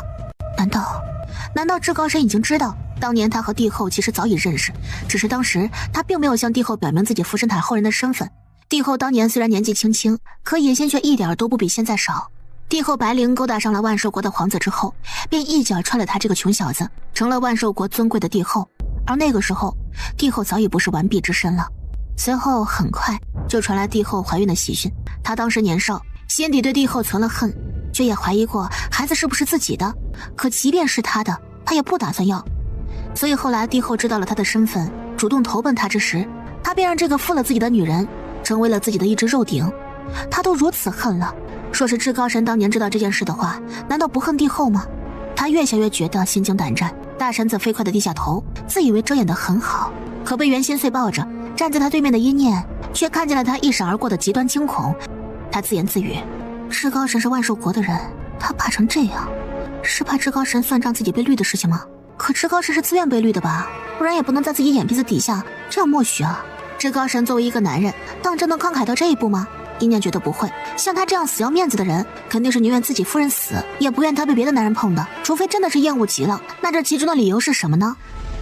难道至高神已经知道，当年他和帝后其实早已认识，只是当时他并没有向帝后表明自己福神塔后人的身份。帝后当年虽然年纪轻轻，可野心却一点都不比现在少。帝后白灵勾搭上了万寿国的皇子之后，便一脚踹了他这个穷小子，成了万寿国尊贵的帝后。而那个时候，帝后早已不是完璧之身了。随后很快就传来帝后怀孕的喜讯。他当时年少，心底对帝后存了恨，却也怀疑过孩子是不是自己的。可即便是他的，他也不打算要。所以后来帝后知道了他的身份，主动投奔他之时，他便让这个负了自己的女人成为了自己的一只肉顶。他都如此恨了，说是至高神当年知道这件事的话，难道不恨帝后吗？他越想越觉得心惊胆战。大神子飞快地低下头，自以为遮掩得很好，可被袁心碎抱着站在他对面的阴念却看见了他一闪而过的极端惊恐。他自言自语，至高神是万寿国的人，他怕成这样，是怕至高神算账自己被绿的事情吗？可至高神是自愿被绿的吧，不然也不能在自己眼皮子底下这样默许啊。至高神作为一个男人，当真能慷慨到这一步吗？阴念觉得不会，像他这样死要面子的人，肯定是宁愿自己夫人死，也不愿他被别的男人碰的，除非真的是厌恶极了。那这其中的理由是什么呢？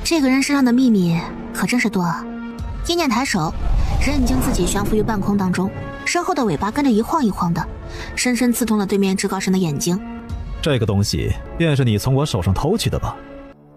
这个人身上的秘密可真是多啊。阴念抬手，人已经自己悬浮于半空当中，身后的尾巴跟着一晃一晃的，深深刺痛了对面至高神的眼睛。这个东西便是你从我手上偷去的吧？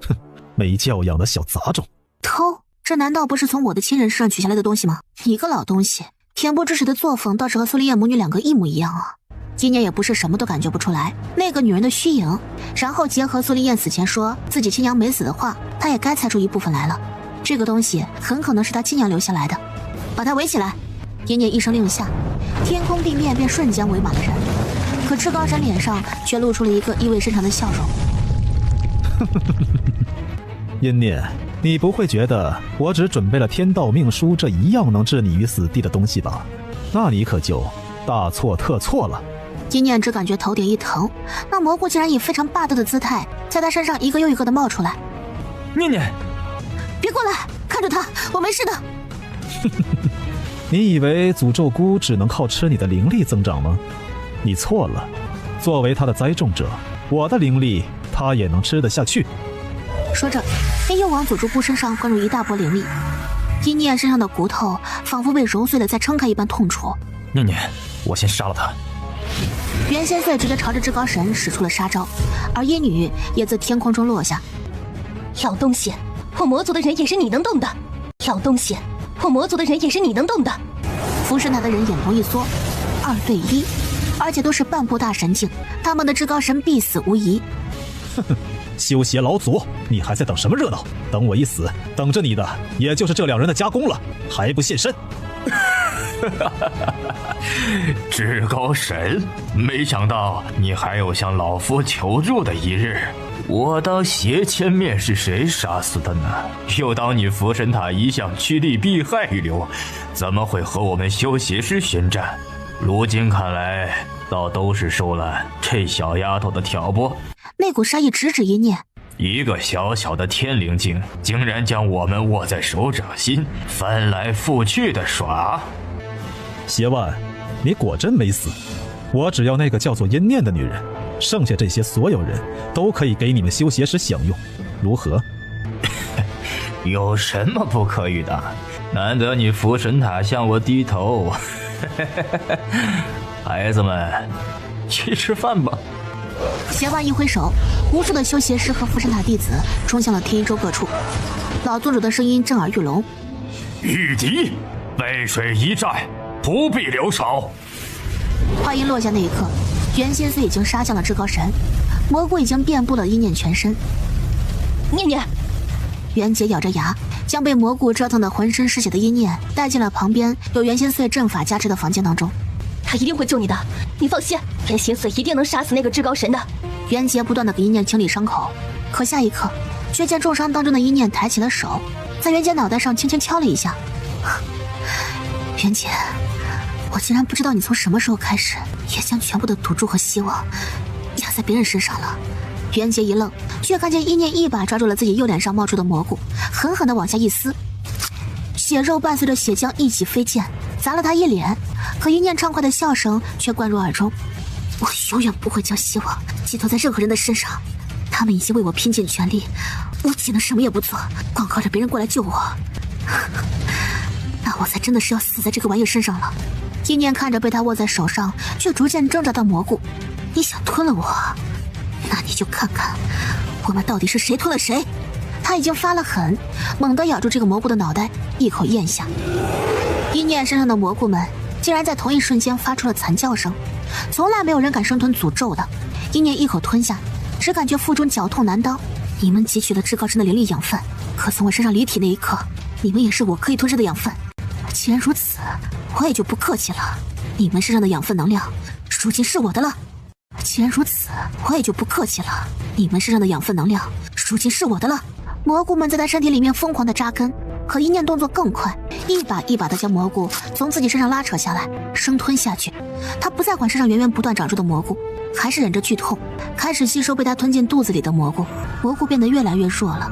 哼，没教养的小杂种！偷？这难道不是从我的亲人身上取下来的东西吗？你个老东西，恬不知耻的作风倒是和苏林叶母女两个一模一样啊！今年也不是什么都感觉不出来，那个女人的虚影，然后结合苏林燕死前说自己亲娘没死的话，他也该猜出一部分来了。这个东西很可能是他亲娘留下来的，把他围起来！阴念一声令下，天空地面便瞬间围满了人。可至高神脸上却露出了一个意味深长的笑容。阴念，你不会觉得我只准备了天道命书这一样能置你于死地的东西吧？那你可就大错特错了。阴念只感觉头顶一疼，那蘑菇竟然以非常霸道的姿态在他身上一个又一个的冒出来。念念，别过来，看着他，我没事的。你以为诅咒菇只能靠吃你的灵力增长吗？你错了，作为他的栽种者，我的灵力他也能吃得下去。说着，便又往佐助菇身上灌入一大波灵力。阴念身上的骨头仿佛被揉碎了再撑开一般痛楚。念念，我先杀了他。袁仙穗直接朝着至高神使出了杀招，而阴女也自天空中落下。要东西，我魔族的人也是你能动的；要东西，我魔族的人也是你能动的。福神塔的人眼瞳一缩，2对1，而且都是半步大神境，他们的至高神必死无疑。呵呵，修邪老祖，你还在等什么热闹？等我一死，等着你的也就是这2人的加工了，还不现身？至高神，没想到你还有向老夫求助的一日。我当邪千面是谁杀死的呢？又当你福神塔一向趋利避害一流，怎么会和我们修邪师宣战？如今看来，倒都是受了这小丫头的挑拨。那股杀意直指阴念。一个小小的天灵境，竟然将我们握在手掌心，翻来覆去的耍。邪万，你果真没死。我只要那个叫做阴念的女人，剩下这些所有人都可以给你们修邪师享用，如何？有什么不可以的？难得你福神塔向我低头。孩子们，去吃饭吧。邪万一挥手，无数的修邪师和福神塔弟子冲向了天一州各处。老宗主的声音震耳欲聋：御敌，背水一战，不必留手。话音落下那一刻，袁仙穗已经杀向了至高神，蘑菇已经遍布了阴念全身。念念，袁杰咬着牙，将被蘑菇折腾得浑身是血的阴念带进了旁边有袁仙穗阵法加持的房间当中。他一定会救你的，你放心，袁仙穗一定能杀死那个至高神的。袁杰不断地给阴念清理伤口，可下一刻却见重伤当中的阴念抬起了手，在袁杰脑袋上轻轻敲了一下。袁杰，我竟然不知道你从什么时候开始，也将全部的赌注和希望压在别人身上了。袁杰一愣，却看见意念一把抓住了自己右脸上冒出的蘑菇，狠狠地往下一撕，血肉伴随着血浆一起飞溅，砸了他一脸。可意念畅快的笑声却灌入耳中。我永远不会将希望寄托在任何人的身上，他们已经为我拼尽全力，我岂能什么也不做，光靠着别人过来救我？那我才真的是要死在这个玩意身上了。意念看着被他握在手上却逐渐挣扎的蘑菇，你想吞了我，那你就看看我们到底是谁吞了谁。他已经发了狠，猛地咬住这个蘑菇的脑袋，一口咽下。意念身上的蘑菇们竟然在同一瞬间发出了惨叫声，从来没有人敢生吞诅咒的。意念一口吞下，只感觉腹中绞痛难当。你们汲取了至高神的灵力养分，可从我身上离体那一刻，你们也是我可以吞噬的养分。既然如此，我也就不客气了。你们身上的养分能量，如今是我的了。既然如此，我也就不客气了。你们身上的养分能量，如今是我的了。蘑菇们在他身体里面疯狂的扎根，可意念动作更快，一把一把的将蘑菇从自己身上拉扯下来，生吞下去。他不再管身上源源不断长出的蘑菇，还是忍着剧痛，开始吸收被他吞进肚子里的蘑菇。蘑菇变得越来越弱了，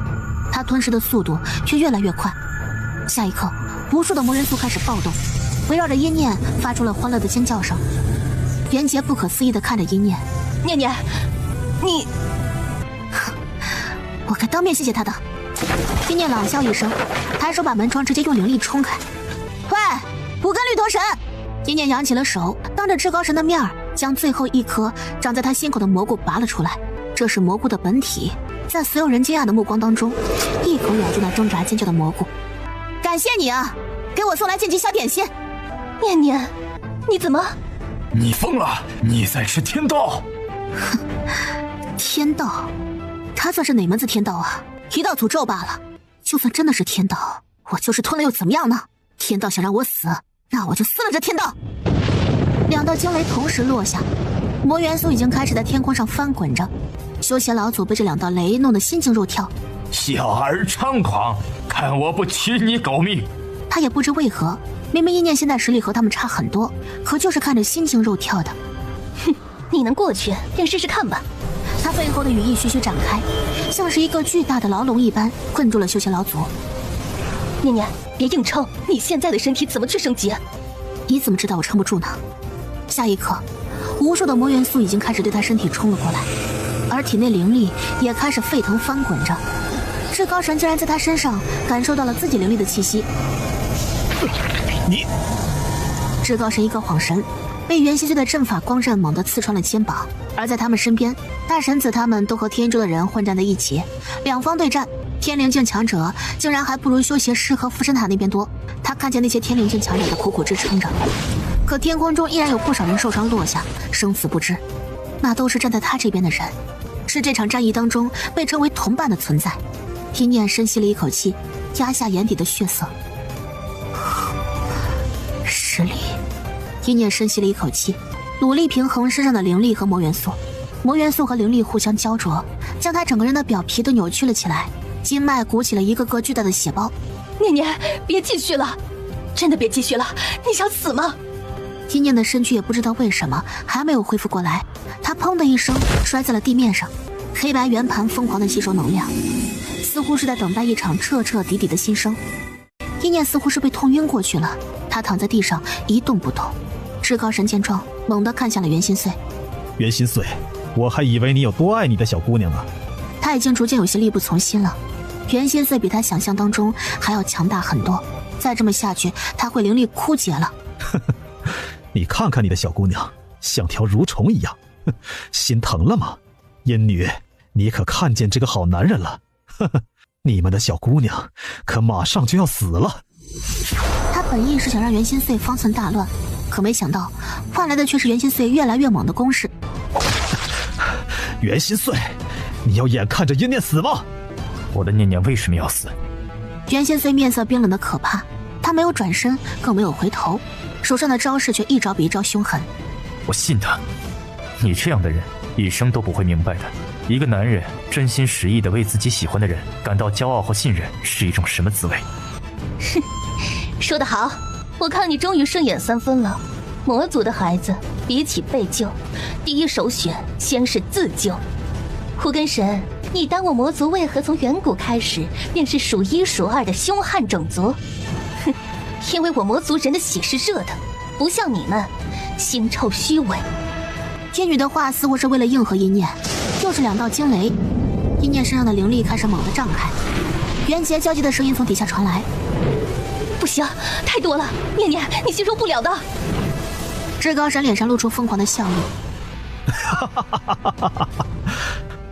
他吞噬的速度却越来越快。下一刻，无数的魔元素开始暴动，围绕着阴念发出了欢乐的尖叫声。袁杰不可思议地看着阴念，念念，你，我该当面谢谢他的。阴念冷笑一声，抬手把门窗直接用灵力冲开。喂，五根绿头神！阴念扬起了手，当着至高神的面将最后一颗长在他心口的蘑菇拔了出来。这是蘑菇的本体，在所有人惊讶的目光当中，一口咬住那挣扎尖叫的蘑菇。感谢你啊，给我送来晋级小点心。念念，你怎么？你疯了！你在吃天道！哼，天道，他算是哪门子天道啊？一道诅咒罢了。就算真的是天道，我就是吞了又怎么样呢？天道想让我死，那我就撕了这天道！两道惊雷同时落下，魔元素已经开始在天空上翻滚着。修邪老祖被这两道雷弄得心惊肉跳。小儿猖狂，看我不取你狗命！他也不知为何，明明意念现在实力和他们差很多，可就是看着心惊肉跳的。哼，你能过去便试试看吧。他背后的羽翼徐徐展开，像是一个巨大的牢笼一般困住了修邪老祖。念念，别硬撑，你现在的身体怎么去升级？你怎么知道我撑不住呢？下一刻，无数的魔元素已经开始对他身体冲了过来，而体内灵力也开始沸腾翻滚着。至高神竟然在他身上感受到了自己灵力的气息。你，至高神一个晃神，被袁熙岁的阵法光刃猛地刺穿了肩膀。而在他们身边，大神子他们都和天诛的人混战在一起，两方对战，天灵境强者竟然还不如修邪师和伏神塔那边多。他看见那些天灵境强者在苦苦支撑着，可天空中依然有不少人受伤落下，生死不知。那都是站在他这边的人，是这场战役当中被称为同伴的存在。阴念深吸了一口气，压下眼底的血色。实力。阴念深吸了一口气，努力平衡身上的灵力和魔元素。魔元素和灵力互相焦灼，将他整个人的表皮都扭曲了起来，筋脉鼓起了一个个巨大的血包。念念，别继续了，真的别继续了，你想死吗？阴念的身躯也不知道为什么还没有恢复过来，他砰的一声摔在了地面上，黑白圆盘疯狂地吸收能量，似乎是在等待一场彻彻底底的新生。阴念似乎是被痛晕过去了，他躺在地上一动不动。至高神见状，猛地看向了袁心碎。袁心碎，我还以为你有多爱你的小姑娘呢。他已经逐渐有些力不从心了。袁心碎比他想象当中还要强大很多，再这么下去，他会灵力枯竭了。你看看你的小姑娘，像条蠕虫一样，心疼了吗？阴女，你可看见这个好男人了？你们的小姑娘可马上就要死了。他本意是想让袁心碎方寸大乱，可没想到换来的却是袁心碎越来越猛的攻势。袁心碎，你要眼看着阴念死吗？我的念念为什么要死？袁心碎面色冰冷的可怕，他没有转身，更没有回头，手上的招式却一招比一招凶狠。我信他，你这样的人一生都不会明白的。一个男人真心实意地为自己喜欢的人感到骄傲和信任是一种什么滋味？哼，说得好，我看你终于顺眼3分了。魔族的孩子比起被救，第一首选先是自救。护根神，你当我魔族为何从远古开始便是数1数2的凶悍种族？哼，因为我魔族人的血是热的，不像你们腥臭虚伪。天女的话似乎是为了应和一念，又是2道惊雷，一念身上的灵力开始猛地胀开，元劫交集的声音从底下传来。不行，太多了，念念，你吸收不了的。至高神脸上露出疯狂的笑意。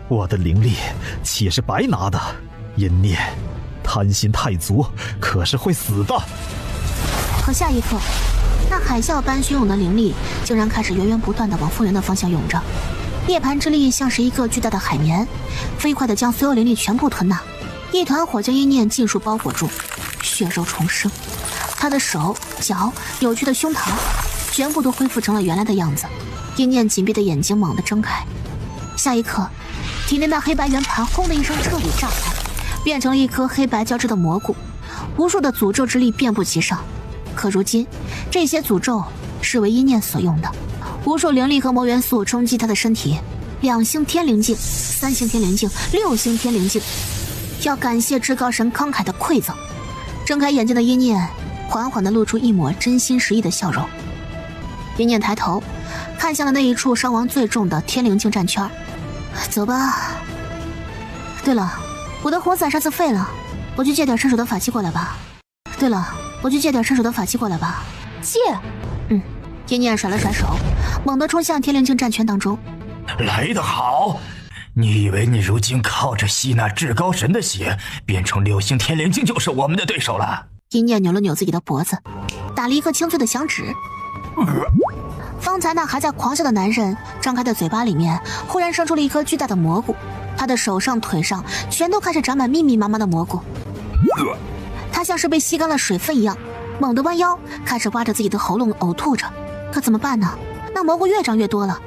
我的灵力岂是白拿的？阴念，贪心太足，可是会死的。可下一刻，那海啸般汹涌的灵力竟然开始源源不断地往风源的方向涌着。涅槃之力像是一个巨大的海绵，飞快地将所有灵力全部吞纳，一团火将阴念尽数包裹住，血肉重生。他的手脚扭曲的胸膛全部都恢复成了原来的样子，阴念紧闭的眼睛猛地睁开。下一刻，体内那黑白圆盘轰的一声彻底炸开，变成了一颗黑白交织的蘑菇，无数的诅咒之力遍布其上。可如今，这些诅咒是为阴念所用的，无数灵力和魔元素冲击他的身体，2星天灵境、3星天灵境、6星天灵境，要感谢至高神慷慨的馈赠。睁开眼睛的阴念缓缓地露出一抹真心实意的笑容。阴念抬头看向了那一处伤亡最重的天灵境战圈。走吧。对了，我的火伞上次废了，我去借点趁手的法器过来吧。对了，我去借点趁手的法器过来吧。借？阴念甩了甩手，猛地冲向天灵境战圈当中。来得好！你以为你如今靠着吸纳至高神的血变成6星天灵境就是我们的对手了？阴念扭了扭自己的脖子，打了一个清脆的响指。方才那还在狂笑的男人张开的嘴巴里面忽然生出了一颗巨大的蘑菇，他的手上腿上全都开始长满密密麻麻的蘑菇。他像是被吸干了水分一样，猛地弯腰开始挖着自己的喉咙呕吐着。可怎么办呢？那蘑菇越长越多了。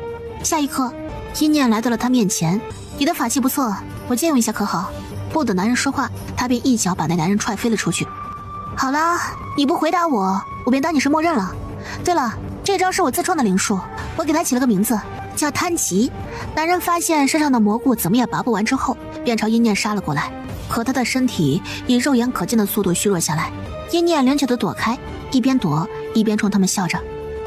下一刻，阴念来到了他面前。你的法器不错，我借用一下可好？不等男人说话，他便一脚把那男人踹飞了出去。好了，你不回答我，我便当你是默认了。对了，这招是我自创的灵术，我给它起了个名字，叫贪疾。男人发现身上的蘑菇怎么也拔不完之后，便朝阴念杀了过来。可他的身体以肉眼可见的速度虚弱下来，阴念灵巧地躲开，一边躲一边冲他们笑着。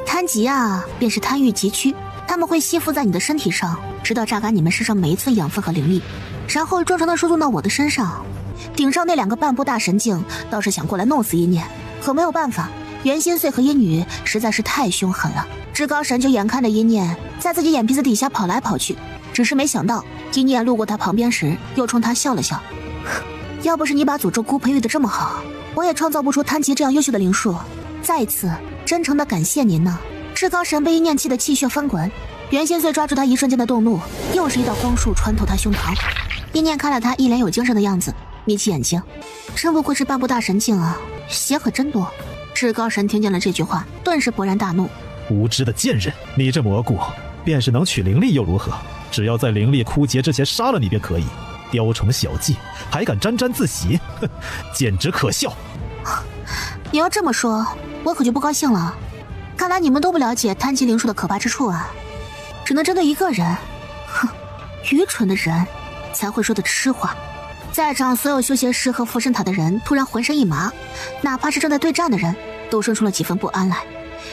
贪疾啊，便是贪欲极趋，他们会吸附在你的身体上，直到榨干你们身上每一寸养分和灵力，然后忠诚地输送到我的身上。顶上那2个半步大神境倒是想过来弄死阴念，可没有办法，元心碎和阴女实在是太凶狠了。至高神就眼看着阴念在自己眼皮子底下跑来跑去，只是没想到阴念路过他旁边时又冲他笑了笑。要不是你把诅咒菇培育得这么好，我也创造不出贪疾这样优秀的灵术。再一次真诚地感谢您呢。至高神被阴念气得气血翻滚，元心碎抓住他一瞬间的动怒，又是一道光束穿透他胸膛。阴念看了他一脸有精神的样子，眯起眼睛，真不愧是半步大神境啊，血可真多。至高神听见了这句话，顿时勃然大怒。无知的贱人，你这蘑菇便是能取灵力又如何？只要在灵力枯竭之前杀了你便可以。雕虫小技，还敢沾沾自喜，哼，简直可笑。你要这么说，我可就不高兴了。看来你们都不了解贪疾灵术的可怕之处啊，只能针对一个人。哼，愚蠢的人才会说的痴话。在场所有修邪师和附身塔的人突然浑身一麻，哪怕是正在对战的人都生出了几分不安来。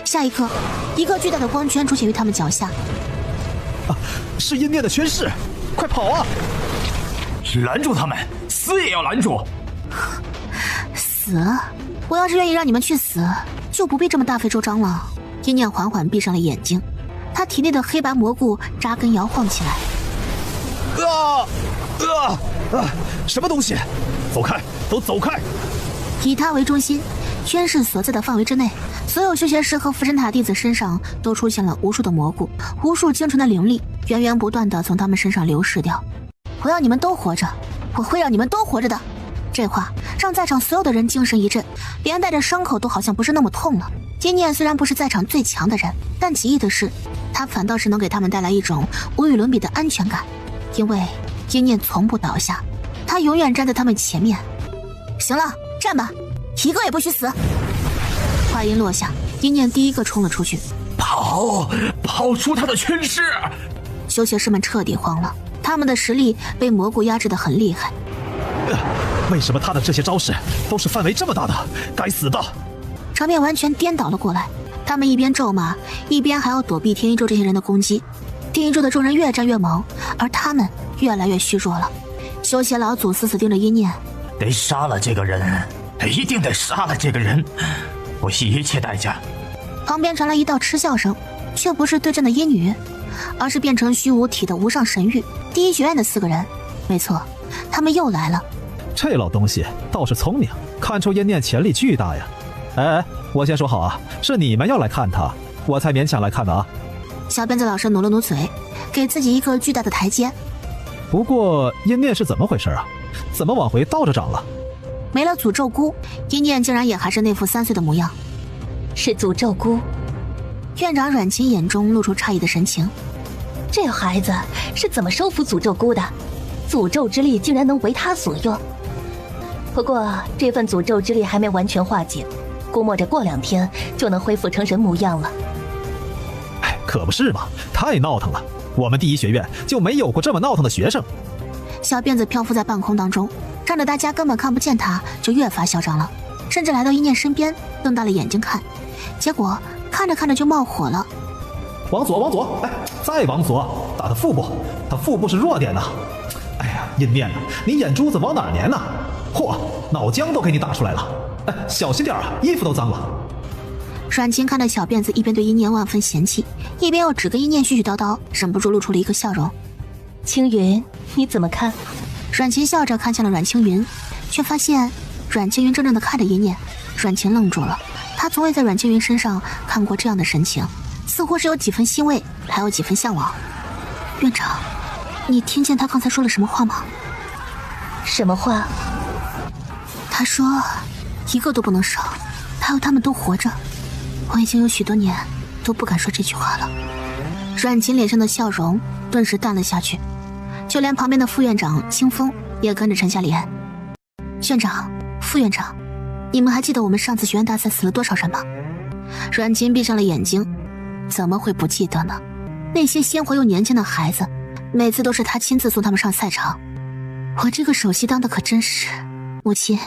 下一刻，一个巨大的光圈出现于他们脚下。是阴念的宣誓，快跑啊！拦住他们，死也要拦住！死？我要是愿意让你们去死，就不必这么大费周章了。阴念缓缓闭上了眼睛，他体内的黑白蘑菇扎根摇晃起来。什么东西？走开，都走开！以他为中心，宣誓所在的范围之内，所有修邪师和附身塔弟子身上都出现了无数的蘑菇，无数精纯的灵力源源不断地从他们身上流逝掉。我要你们都活着，我会让你们都活着的。这话让在场所有的人精神一振，连带着伤口都好像不是那么痛了。阴念虽然不是在场最强的人，但奇异的是，他反倒是能给他们带来一种无与伦比的安全感。因为阴念从不倒下，他永远站在他们前面。行了，站吧，一个也不许死。话音落下，阴念第一个冲了出去，跑出他的圈室。修邪师们彻底慌了，他们的实力被蘑菇压制得很厉害。为什么他的这些招式都是范围这么大的？该死的！场面完全颠倒了过来，他们一边咒骂，一边还要躲避天一柱这些人的攻击。天一柱的众人越战越猛，而他们越来越虚弱了。修邪老祖死死盯着阴念，得杀了这个人，一定得杀了这个人，不惜一切代价。旁边传来一道嗤笑声，却不是对阵的阴女，而是变成虚无体的无上神域第一学院的4个人。没错，他们又来了。这老东西倒是聪明，看出阴念潜力巨大呀。哎，我先说好啊，是你们要来看他，我才勉强来看的啊。小辫子老师努了努嘴，给自己一个巨大的台阶。不过阴念是怎么回事啊？怎么往回倒着长了？没了诅咒菇，阴念竟然也还是那副3岁的模样。是诅咒菇。院长阮琴眼中露出诧异的神情。这孩子是怎么收服诅咒菇的？诅咒之力竟然能为他所用。不过这份诅咒之力还没完全化解，估摸着过2天就能恢复成人模样了。哎，可不是嘛，太闹腾了。我们第一学院就没有过这么闹腾的学生。小辫子漂浮在半空当中，仗着大家根本看不见他，就越发嚣张了，甚至来到阴念身边，瞪大了眼睛看。结果看着看着就冒火了。往左，哎，再往左，打他腹部，他腹部是弱点呐。哎呀，阴念啊，你眼珠子往哪儿粘呢？嚯，脑浆都给你打出来了。哎，小心点啊，衣服都脏了。阮琴看着小辫子一边对阴念万分嫌弃，一边又只跟阴念絮絮叨叨，忍不住露出了一个笑容。青云，你怎么看？阮琴笑着看向了阮青云，却发现阮青云怔怔地看着阴念。阮琴愣住了，她从未在阮青云身上看过这样的神情，似乎是有几分欣慰，还有几分向往。院长，你听见他刚才说了什么话吗？什么话？他说一个都不能少，还有他们都活着。我已经有许多年都不敢说这句话了。阮琴脸上的笑容顿时淡了下去，就连旁边的副院长清风也跟着沉下脸。院长、副院长，你们还记得我们上次学院大赛死了多少人吗？阮琴闭上了眼睛，怎么会不记得呢？那些鲜活又年轻的孩子，每次都是他亲自送他们上赛场。我这个首席当的可真是……母亲，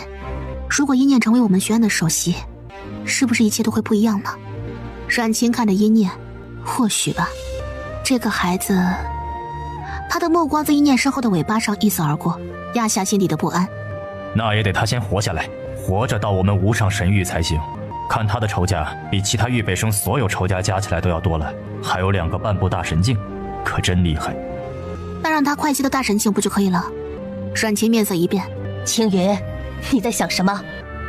如果阴念成为我们学院的首席，是不是一切都会不一样呢？阮琴看着阴念，或许吧。这个孩子，他的目光在阴念身后的尾巴上一扫而过，压下心底的不安。那也得他先活下来，活着到我们无上神域才行。看他的仇家比其他预备生所有仇家加起来都要多了，还有2个半步大神境，可真厉害。那让他快些到大神境不就可以了？阮琴面色一变。青云，你在想什么？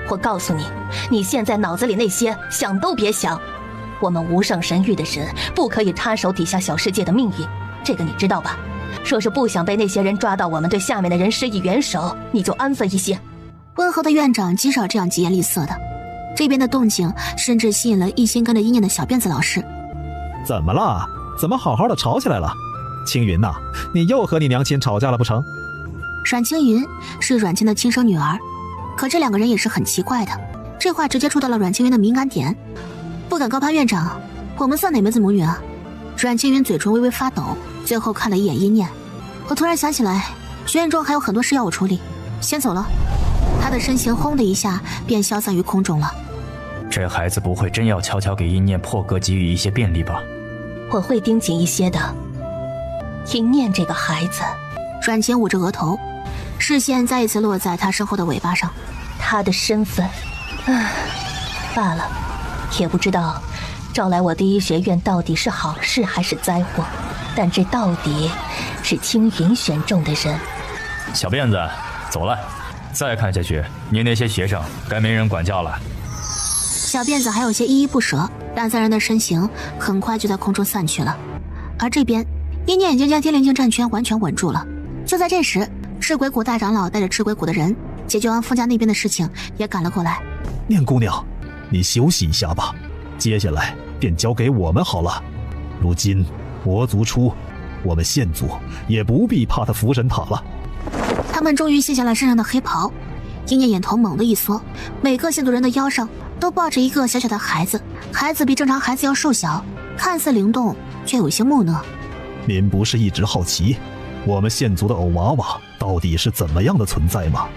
我告诉你，你现在脑子里那些想都别想。我们无上神域的人不可以插手底下小世界的命运，这个你知道吧？说是不想被那些人抓到我们对下面的人施以援手，你就安分一些。温和的院长极少这样疾言厉色的。这边的动静甚至吸引了一心跟着阴念的小辫子老师。怎么了？怎么好好的吵起来了？青云呐，你又和你娘亲吵架了不成？阮青云是阮清的亲生女儿，可这2个人也是很奇怪的。这话直接触到了阮青云的敏感点，不敢高攀院长，我们算哪门子母女啊？阮青云嘴唇微微发抖，最后看了一眼阴念。我突然想起来，学院中还有很多事要我处理，先走了。他的身形轰的一下便消散于空中了。这孩子不会真要悄悄给阴念破格给予一些便利吧？我会盯紧一些的。阴念这个孩子，阮琴捂着额头，视线再一次落在他身后的尾巴上。他的身份，罢了，也不知道招来我第一学院到底是好事还是灾祸，但这到底是青云选中的人。小辫子，走了。再看下去，你那些学生该没人管教了。小辫子还有些依依不舍，但3人的身形很快就在空中散去了。而这边，阴念已经将天灵境战圈完全稳住了。就在这时，赤鬼谷大长老带着赤鬼谷的人解决完傅家那边的事情，也赶了过来。念姑娘，你休息一下吧，接下来便交给我们好了。如今魔族出，我们县族也不必怕他福神塔了。他们终于卸下了身上的黑袍，鹰眼眼头猛地一缩，每个县族人的腰上都抱着一个小小的孩子，孩子比正常孩子要瘦小，看似灵动，却有些木讷。您不是一直好奇我们县族的偶娃娃到底是怎么样的存在吗？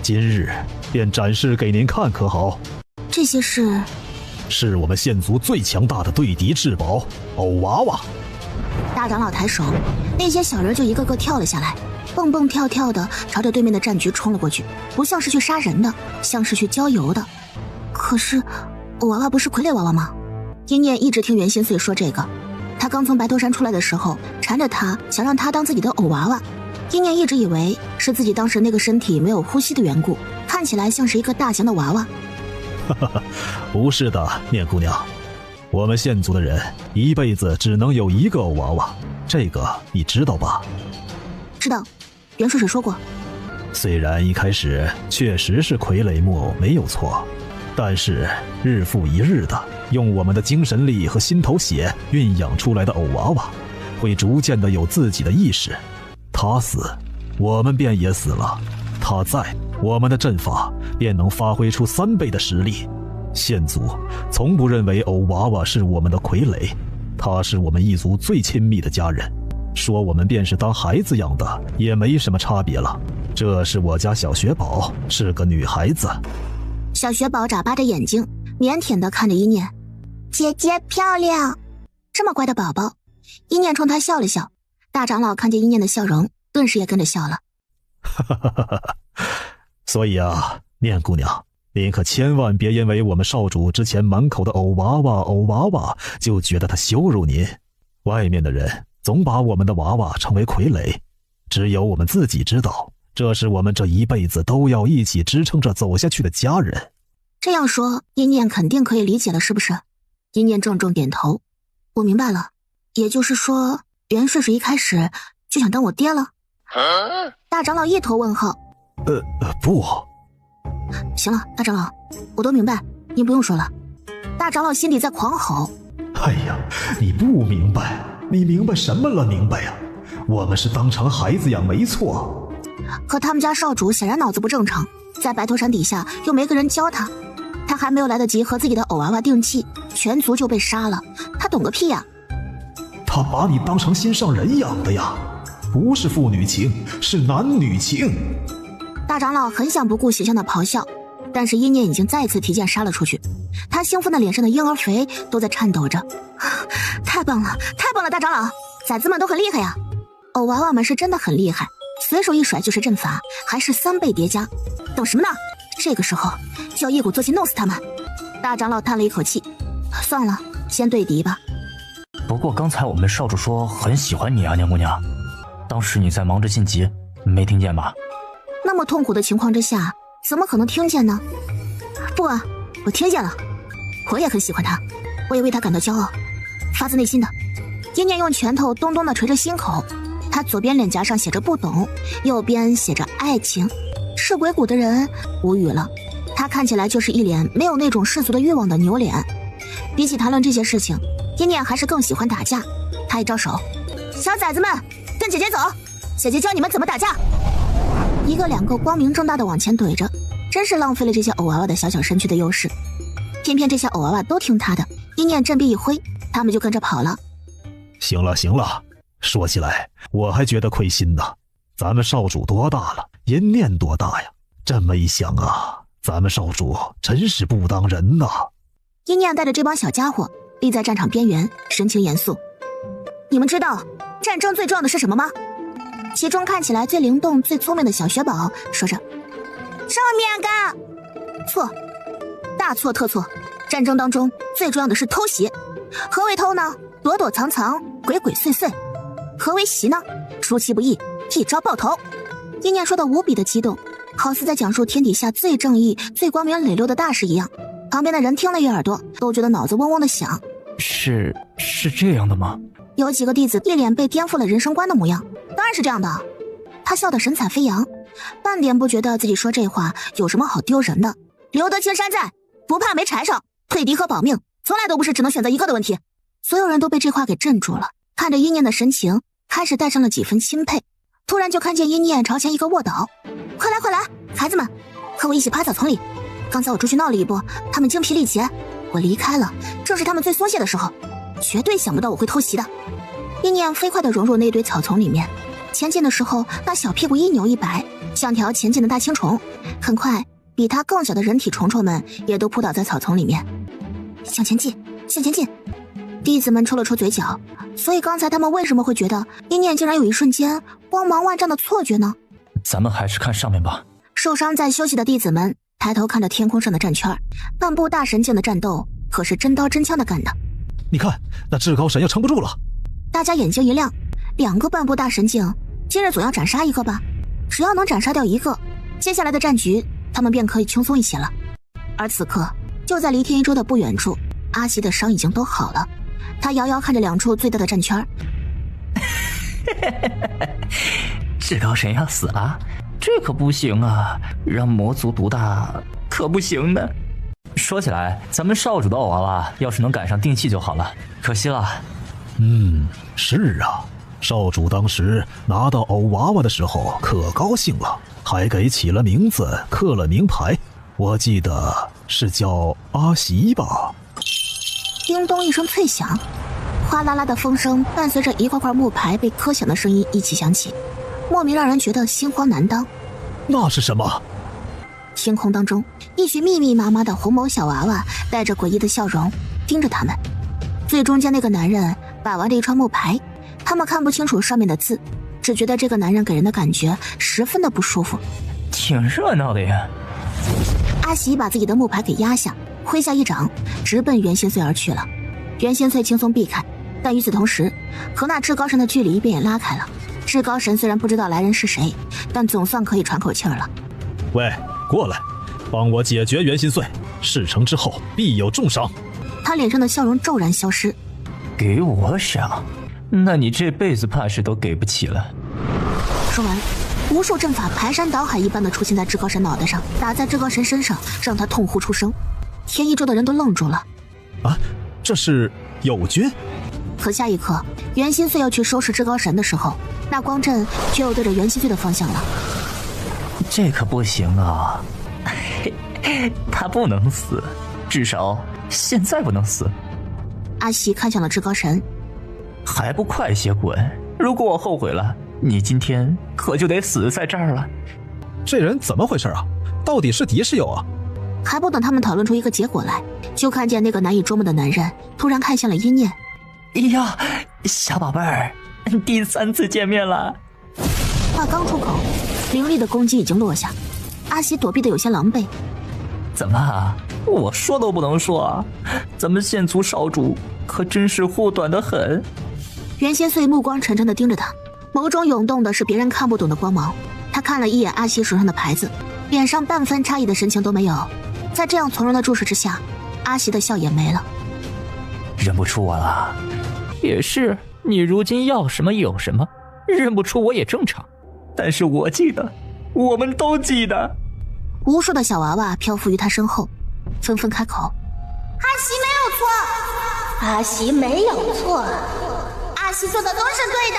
今日便展示给您看，可好？这些是我们县族最强大的对敌至宝偶娃娃。大长老抬手，那些小人就一个个跳了下来，蹦蹦跳跳的朝着对面的战局冲了过去，不像是去杀人的，像是去郊游的。可是偶娃娃不是傀儡娃娃吗？阴念一直听袁心碎说这个，他刚从白头山出来的时候缠着他，想让他当自己的偶娃娃。阴念一直以为是自己当时那个身体没有呼吸的缘故，看起来像是一个大型的娃娃。不是的，念姑娘，我们县族的人一辈子只能有一个偶娃娃，这个你知道吧？知道，袁水水说过。虽然一开始确实是傀儡木偶没有错，但是日复一日的用我们的精神力和心头血酝养出来的偶娃娃，会逐渐的有自己的意识。他死，我们便也死了；他在，我们的阵法便能发挥出3倍的实力。县族从不认为偶娃娃是我们的傀儡，他是我们一族最亲密的家人，说我们便是当孩子养的，也没什么差别了。这是我家小雪宝，是个女孩子。小雪宝眨巴着眼睛，腼腆地看着一念，姐姐漂亮。这么乖的宝宝，一念冲他笑了笑。大长老看见一念的笑容，顿时也跟着笑了。所以啊，念姑娘，您可千万别因为我们少主之前满口的偶娃娃就觉得他羞辱您。外面的人总把我们的娃娃称为傀儡，只有我们自己知道，这是我们这一辈子都要一起支撑着走下去的家人。这样说，一念肯定可以理解了，是不是？一念重重点头，我明白了。也就是说，袁顺水一开始就想当我爹了？大长老一头问号。不。行了，大长老，我都明白，您不用说了。大长老心里在狂吼。哎呀，你不明白，你明白什么了？明白呀，我们是当成孩子养没错。可他们家少主显然脑子不正常，在白头山底下又没个人教他，他还没有来得及和自己的偶娃娃定气，全族就被杀了，他懂个屁呀！他把你当成心上人养的呀，不是父女情，是男女情。大长老很想不顾形象的咆哮，但是阴念已经再次提剑杀了出去，他兴奋的脸上的婴儿肥都在颤抖着。太棒了，太棒了，大长老，崽子们都很厉害呀！偶娃娃们是真的很厉害，随手一甩就是阵法，还是3倍叠加。等什么呢？这个时候就要一鼓作气弄死他们。大长老叹了一口气，算了，先对敌吧。不过刚才我们少主说很喜欢你啊，念姑娘，当时你在忙着晋级，没听见吧？那么痛苦的情况之下，怎么可能听见呢？不啊，我听见了，我也很喜欢他，我也为他感到骄傲，发自内心的。阴念用拳头咚咚地捶着心口，他左边脸颊上写着不懂，右边写着爱情。是鬼谷的人无语了，他看起来就是一脸没有那种世俗的欲望的牛脸。比起谈论这些事情，阴念还是更喜欢打架。他一招手，小崽子们跟姐姐走，姐姐教你们怎么打架。一个两个光明正大的往前怼着，真是浪费了这些偶娃娃的小小身躯的优势。偏偏这些偶娃娃都听他的，阴念振臂一挥，他们就跟着跑了。行了行了，说起来我还觉得亏心呢，咱们少主多大了，阴念多大呀？这么一想啊，咱们少主真是不当人呐。阴念带着这帮小家伙立在战场边缘，神情严肃。你们知道战争最重要的是什么吗？其中看起来最灵动最聪明的小雪宝说着，正面干。错，大错特错，战争当中最重要的是偷袭。何为偷呢？躲躲藏藏，鬼鬼祟祟。何为袭呢？出其不意，一招爆头。阴念说的无比的激动，好似在讲述天底下最正义最光明磊落的大事一样。旁边的人听了一耳朵，都觉得脑子嗡嗡的响。是这样的吗？有几个弟子一脸被颠覆了人生观的模样。当然是这样的。他笑得神采飞扬，半点不觉得自己说这话有什么好丢人的。留得青山在，不怕没柴烧，退敌和保命从来都不是只能选择一个的问题。所有人都被这话给镇住了，看着阴念的神情，开始带上了几分钦佩。突然就看见殷念朝前一个卧倒，快来快来，孩子们，和我一起趴草丛里。刚才我出去闹了一波，他们精疲力竭，我离开了，正是他们最松懈的时候，绝对想不到我会偷袭的。殷念飞快地融入那堆草丛里面，前进的时候那小屁股一扭一摆，像条前进的大青虫。很快，比它更小的人体虫虫们也都扑倒在草丛里面。向前进，向前进！弟子们抽了抽嘴角，所以刚才他们为什么会觉得殷念竟然有一瞬间光芒万丈的错觉呢？咱们还是看上面吧。受伤在休息的弟子们抬头看着天空上的战圈，半部大神境的战斗可是真刀真枪的干的。你看，那至高神要撑不住了。大家眼睛一亮，2个半部大神境，今日总要斩杀一个吧？只要能斩杀掉一个，接下来的战局他们便可以轻松一些了。而此刻，就在离天一州的不远处，阿西的伤已经都好了。他遥遥看着2处最大的战圈。至高神要死了，这可不行啊！让魔族独大可不行的。说起来，咱们少主的偶娃娃要是能赶上定期就好了，可惜了。是啊，少主当时拿到偶娃娃的时候可高兴了，还给起了名字，刻了名牌，我记得是叫阿席吧。叮咚一声脆响，哗啦啦的风声伴随着一块块木牌被磕响的声音一起响起，莫名让人觉得心慌难当。那是什么？天空当中，一群密密麻麻的红毛小娃娃带着诡异的笑容盯着他们。最中间那个男人把玩着一串木牌，他们看不清楚上面的字，只觉得这个男人给人的感觉十分的不舒服。挺热闹的呀。阿喜把自己的木牌给压下，挥下一掌，直奔袁心碎而去了。袁心碎轻松避开，但与此同时，和那至高神的距离便也拉开了。至高神虽然不知道来人是谁，但总算可以喘口气了。喂，过来，帮我解决袁心碎，事成之后必有重赏。他脸上的笑容骤然消失。给我赏？那你这辈子怕是都给不起了。说完，无数阵法排山倒海一般的出现在至高神脑袋上，打在至高神身上，让他痛呼出声。天一州的人都愣住了。啊，这是友军？可下一刻，袁心碎要去收拾至高神的时候，那光阵却又对着袁心碎的方向了。这可不行啊！他不能死，至少现在不能死。阿喜看向了至高神，还不快些滚！如果我后悔了，你今天可就得死在这儿了。这人怎么回事啊？到底是敌是友啊？还不等他们讨论出一个结果来，就看见那个难以捉摸的男人突然看向了殷念。哎呀，小宝贝儿，第3次见面了。话刚出口，凌厉的攻击已经落下，阿喜躲避的有些狼狈。怎么啊？我说都不能说啊！咱们县族少主可真是护短的很。袁心碎目光沉沉的盯着他，眸中涌动的是别人看不懂的光芒。他看了一眼阿喜手上的牌子，脸上半分诧异的神情都没有。在这样从容的注视之下，阿喜的笑也没了。认不出我了？也是，你如今要什么有什么，认不出我也正常。但是我记得，我们都记得。无数的小娃娃漂浮于他身后，纷纷开口：阿喜没有错，阿喜没有错，阿喜做的都是对的。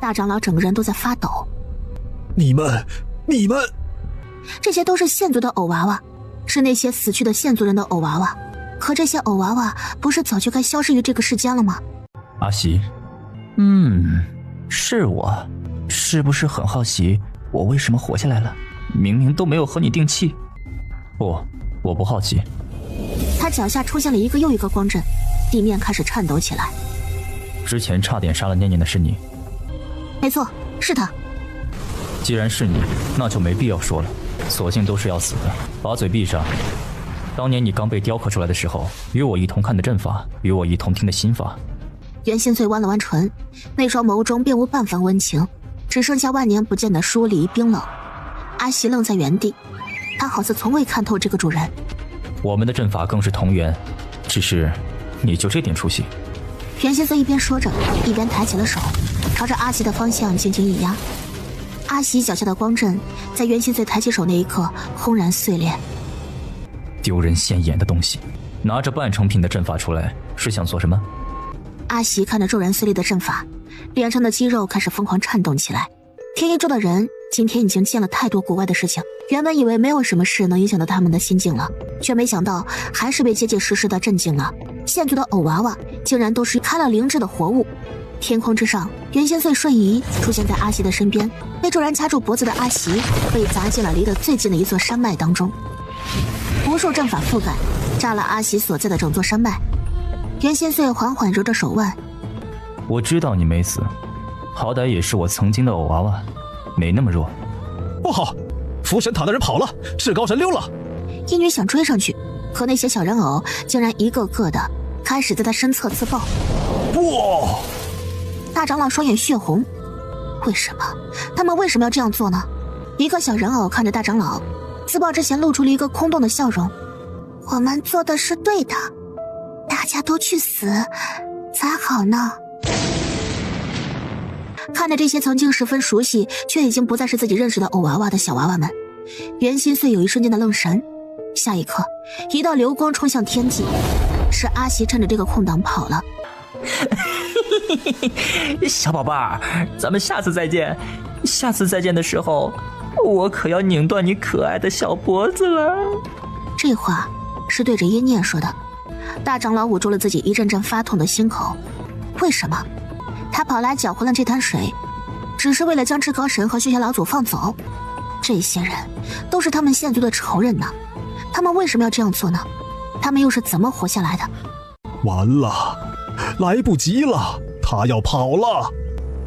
大长老整个人都在发抖。你们，这些都是县族的偶娃娃，是那些死去的县族人的偶娃娃。可这些偶娃娃不是早就该消失于这个世间了吗？阿喜，是我，是不是很好奇我为什么活下来了？明明都没有和你定气。不，我不好奇。他脚下出现了一个又一个光阵，地面开始颤抖起来。之前差点杀了念念的是你？没错，是他。既然是你，那就没必要说了，索性都是要死的。把嘴闭上。当年你刚被雕刻出来的时候，与我一同看的阵法，与我一同听的心法。袁心碎弯了弯唇，那双眸中并无半分温情，只剩下万年不见的疏离冰冷。阿喜愣在原地，他好似从未看透这个主人。我们的阵法更是同源，只是你就这点出息？袁心碎一边说着，一边抬起了手，朝着阿喜的方向轻轻一压。阿喜脚下的光阵在袁心碎抬起手那一刻轰然碎裂。丢人现眼的东西，拿着半成品的阵法出来，是想做什么？阿喜看着骤然碎裂的阵法，脸上的肌肉开始疯狂颤动起来。天一州的人今天已经见了太多国外的事情，原本以为没有什么事能影响到他们的心境了，却没想到还是被结结实实的震惊了。现族的偶娃娃竟然都是开了灵智的活物。天空之上，袁仙穗瞬移出现在阿袭的身边，被骤然掐住脖子的阿袭被砸进了离得最近的一座山脉当中，无数阵法覆盖，炸了阿袭所在的整座山脉。袁仙穗缓缓揉着手腕，我知道你没死，好歹也是我曾经的偶娃娃，没那么弱。不好，福神塔的人跑了，至高神溜了。一女想追上去，可那些小人偶竟然一个个的开始在他身侧自爆。哇！大长老双眼血红，为什么？他们为什么要这样做呢？一个小人偶看着大长老，自爆之前露出了一个空洞的笑容。我们做的是对的，大家都去死才好呢。看着这些曾经十分熟悉却已经不再是自己认识的偶娃娃的小娃娃们，袁心碎有一瞬间的愣神。下一刻，一道流光冲向天际，是阿袭趁着这个空档跑了。小宝贝儿，咱们下次再见。下次再见的时候，我可要拧断你可爱的小脖子了。这话是对着阴念说的。大长老捂住了自己一阵阵发痛的心口。为什么？他跑来搅浑了这滩水，只是为了将至高神和血仙老祖放走。这些人都是他们县族的仇人呢，他们为什么要这样做呢？他们又是怎么活下来的？完了，来不及了，他要跑了。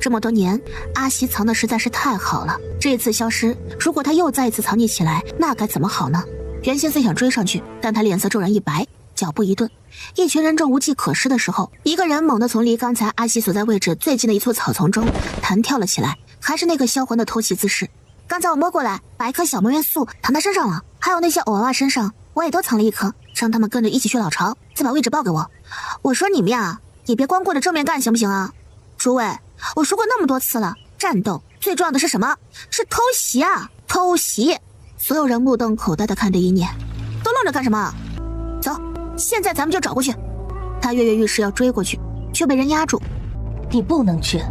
这么多年，阿袭藏的实在是太好了，这次消失，如果他又再一次藏匿起来，那该怎么好呢？原先虽想追上去，但他脸色骤然一白，脚步一顿，一群人正无计可施的时候，一个人猛地从离刚才阿袭所在位置最近的一簇草丛中弹跳了起来，还是那个销魂的偷袭姿势。刚才我摸过来，把一颗小魔元素藏他身上了，还有那些偶娃娃身上我也都藏了一颗，让他们跟着一起去老巢，再把位置报给我。我说你们呀，也别光顾着正面干行不行啊？诸位，我说过那么多次了，战斗最重要的是什么？是偷袭啊，偷袭！所有人目瞪口呆地看着一念，都愣着干什么？走，现在咱们就找过去。他跃跃欲试要追过去，却被人压住。你不能去。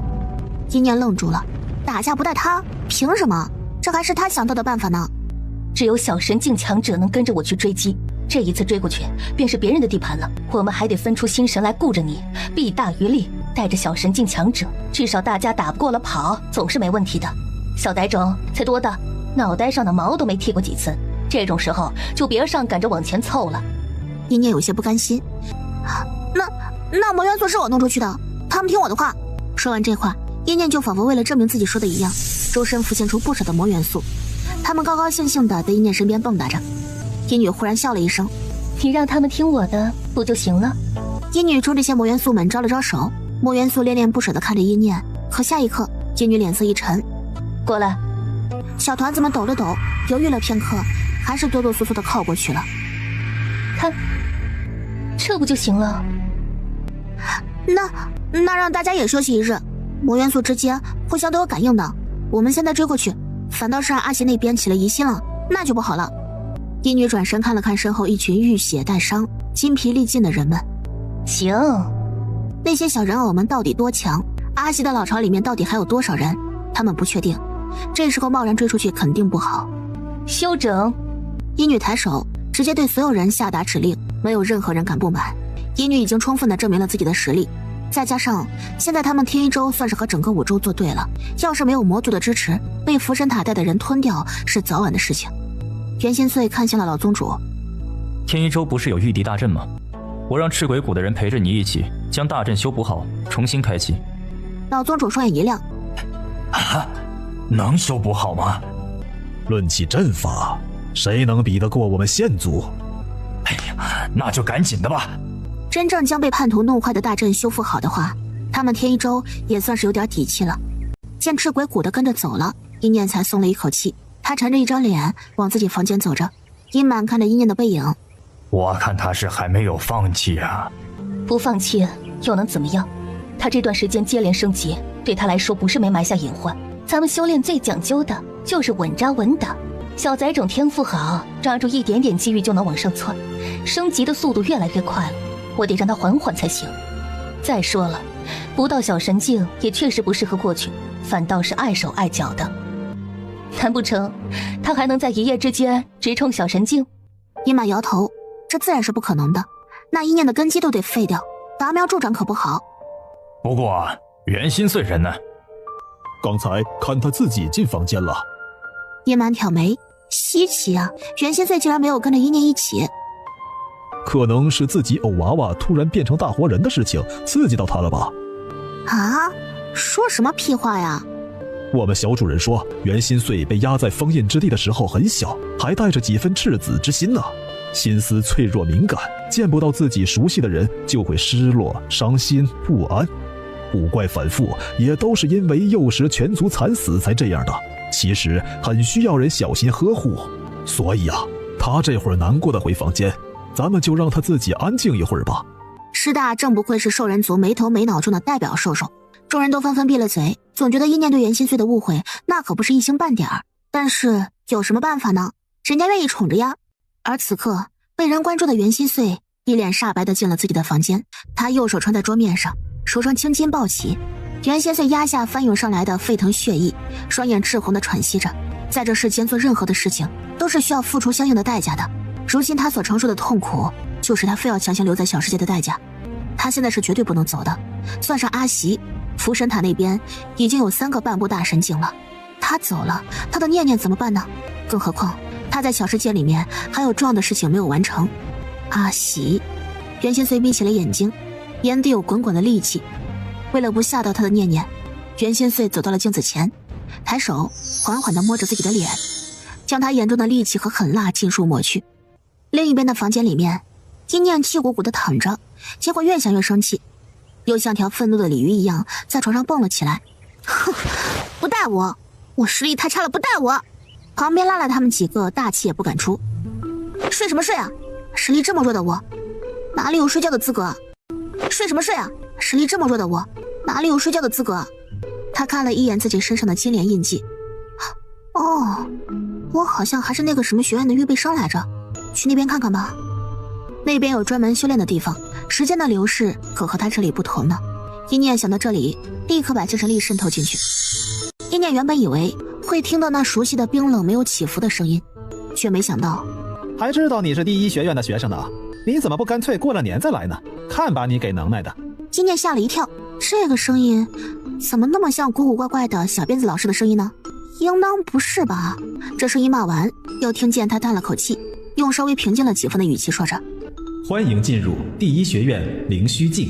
一念愣住了，打架不带他，凭什么？这还是他想到的办法呢。只有小神境强者能跟着我去追击，这一次追过去便是别人的地盘了，我们还得分出心神来顾着你，弊大于利。带着小神境强者，至少大家打不过了跑总是没问题的。小傣种才多大，脑袋上的毛都没剃过几次，这种时候就别上赶着往前凑了。一念有些不甘心，那魔元素是我弄出去的，他们听我的话。说完这话，一念就仿佛为了证明自己说的一样，周身浮现出不少的魔元素，他们高高兴兴地在一念身边蹦跶着。一女忽然笑了一声，你让他们听我的不就行了？一女冲这些魔元素们招了招手，魔元素恋恋不舍地看着一念，可下一刻一女脸色一沉，过来。小团子们抖了抖，犹豫了片刻，还是哆哆嗦嗦地靠过去了。看，这不就行了？那让大家也休息一日，魔元素之间互相都有感应的，我们现在追过去，反倒是让阿邪那边起了疑心了，那就不好了。一女转身看了看身后一群浴血带伤、筋疲力尽的人们。行，那些小人偶们到底多强？阿袭的老巢里面到底还有多少人？他们不确定，这时候贸然追出去肯定不好。休整！一女抬手，直接对所有人下达指令，没有任何人敢不满。一女已经充分地证明了自己的实力，再加上现在他们天一州算是和整个五州作对了，要是没有魔族的支持，被福神塔带的人吞掉是早晚的事情。袁仙穗看向了老宗主，天一州不是有御敌大阵吗？我让赤鬼谷的人陪着你一起将大阵修补好，重新开启。老宗主双眼一亮，能修补好吗？论起阵法，谁能比得过我们县族？哎呀，那就赶紧的吧。真正将被叛徒弄坏的大阵修复好的话，他们天一州也算是有点底气了。见赤鬼谷的跟着走了，一念才松了一口气。他沉着一张脸往自己房间走着，阴满看着一念的背影，我看他是还没有放弃啊。不放弃又能怎么样？他这段时间接连升级，对他来说不是没埋下隐患。咱们修炼最讲究的就是稳扎稳打，小崽种天赋好，抓住一点点机遇就能往上窜，升级的速度越来越快了，我得让他缓缓才行。再说了，不到小神境也确实不适合过去，反倒是碍手碍脚的。难不成他还能在一夜之间直冲小神境？阴马摇头，这自然是不可能的，那一念的根基都得废掉，拔苗助长可不好。不过袁心碎人呢？刚才看他自己进房间了。阴满挑眉，稀奇啊，袁心碎竟然没有跟着一念一起。可能是自己偶娃娃突然变成大活人的事情刺激到他了吧？啊，说什么屁话呀！我们小主人说，袁心碎被压在封印之地的时候很小，还带着几分赤子之心呢，心思脆弱敏感，见不到自己熟悉的人就会失落、伤心、不安。古怪反复也都是因为幼时全族惨死才这样的，其实很需要人小心呵护。所以啊，他这会儿难过的回房间，咱们就让他自己安静一会儿吧。师大正不愧是兽人族没头没脑中的代表兽兽，众人都纷纷闭了嘴，总觉得一念对袁心碎的误会那可不是一星半点儿。但是有什么办法呢？人家愿意宠着呀。而此刻被人关注的袁心碎一脸煞白地进了自己的房间，他右手穿在桌面上，手上青筋暴起。袁心碎压下翻涌上来的沸腾血液，双眼赤红地喘息着。在这世间做任何的事情都是需要付出相应的代价的，如今他所承受的痛苦就是他非要强行留在小世界的代价。他现在是绝对不能走的，算上阿袭，福神塔那边已经有3个半步大神境了，他走了，他的念念怎么办呢？更何况他在小世界里面还有重要的事情没有完成。阿袭，袁心碎眯起了眼睛，眼底有滚滚的戾气。为了不吓到他的念念，袁心碎走到了镜子前，抬手缓缓地摸着自己的脸，将他眼中的戾气和狠辣尽数抹去。另一边的房间里面，一念气鼓鼓地躺着，结果越想越生气，又像条愤怒的鲤鱼一样在床上蹦了起来。哼，不带我，我实力太差了，不带我。旁边拉了他们几个大气也不敢出。睡什么睡啊，实力这么弱的我哪里有睡觉的资格啊？睡什么睡啊，实力这么弱的我哪里有睡觉的资格啊？他看了一眼自己身上的金莲印记，哦，我好像还是那个什么学院的预备生来着，去那边看看吧。那边有专门修炼的地方，时间的流逝可和他这里不同呢。一念想到这里，立刻把精神力渗透进去。一念原本以为会听到那熟悉的冰冷没有起伏的声音，却没想到。还知道你是第一学院的学生呢，你怎么不干脆过了年再来呢？看把你给能耐的。一念吓了一跳，这个声音怎么那么像古古怪怪的小辫子老师的声音呢？应当不是吧？这声音骂完，又听见他叹了口气，用稍微平静了几分的语气说着：欢迎进入第一学院灵虚境。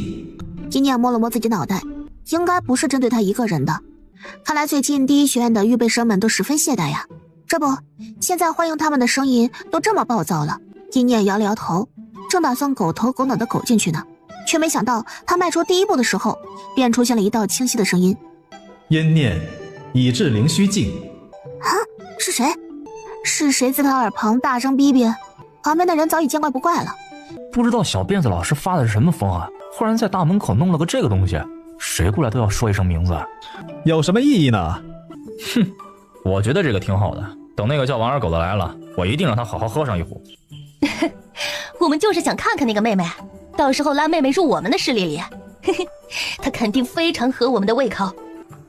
一念摸了摸自己脑袋，应该不是针对他一个人的。看来最近第一学院的预备生们都十分懈怠呀。这不，现在欢迎他们的声音都这么暴躁了。一念摇了摇头，正打算狗头狗脑的狗进去呢，却没想到他迈出第一步的时候，便出现了一道清晰的声音：阴念已至灵虚境。啊，是谁？是谁在他耳旁大声逼逼？旁边的人早已见怪不怪了。不知道小辫子老师发的是什么疯啊，忽然在大门口弄了个这个东西，谁过来都要说一声名字，有什么意义呢？哼，我觉得这个挺好的，等那个叫王二狗的来了，我一定让他好好喝上一壶。我们就是想看看那个妹妹，到时候拉妹妹入我们的势力里，嘿嘿，她肯定非常合我们的胃口。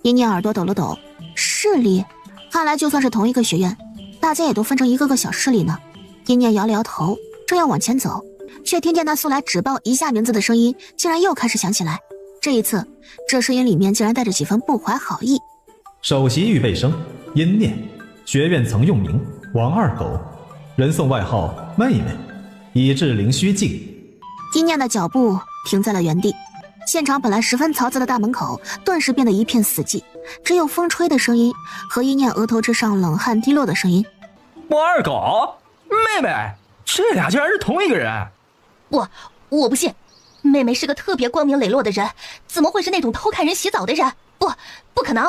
一念耳朵抖了抖，势力，看来就算是同一个学院，大家也都分成一个个小势力呢。一念摇了摇头，正要往前走，却听见那素来只报一下名字的声音竟然又开始响起来。这一次，这声音里面竟然带着几分不怀好意。首席预备生阴念，学院曾用名王二狗，人送外号妹妹，已至灵虚境。一念的脚步停在了原地，现场本来十分嘈杂的大门口顿时变得一片死寂，只有风吹的声音和一念额头之上冷汗滴落的声音。王二狗，妹妹，这俩竟然是同一个人！我不信，妹妹是个特别光明磊落的人，怎么会是那种偷看人洗澡的人？不可能！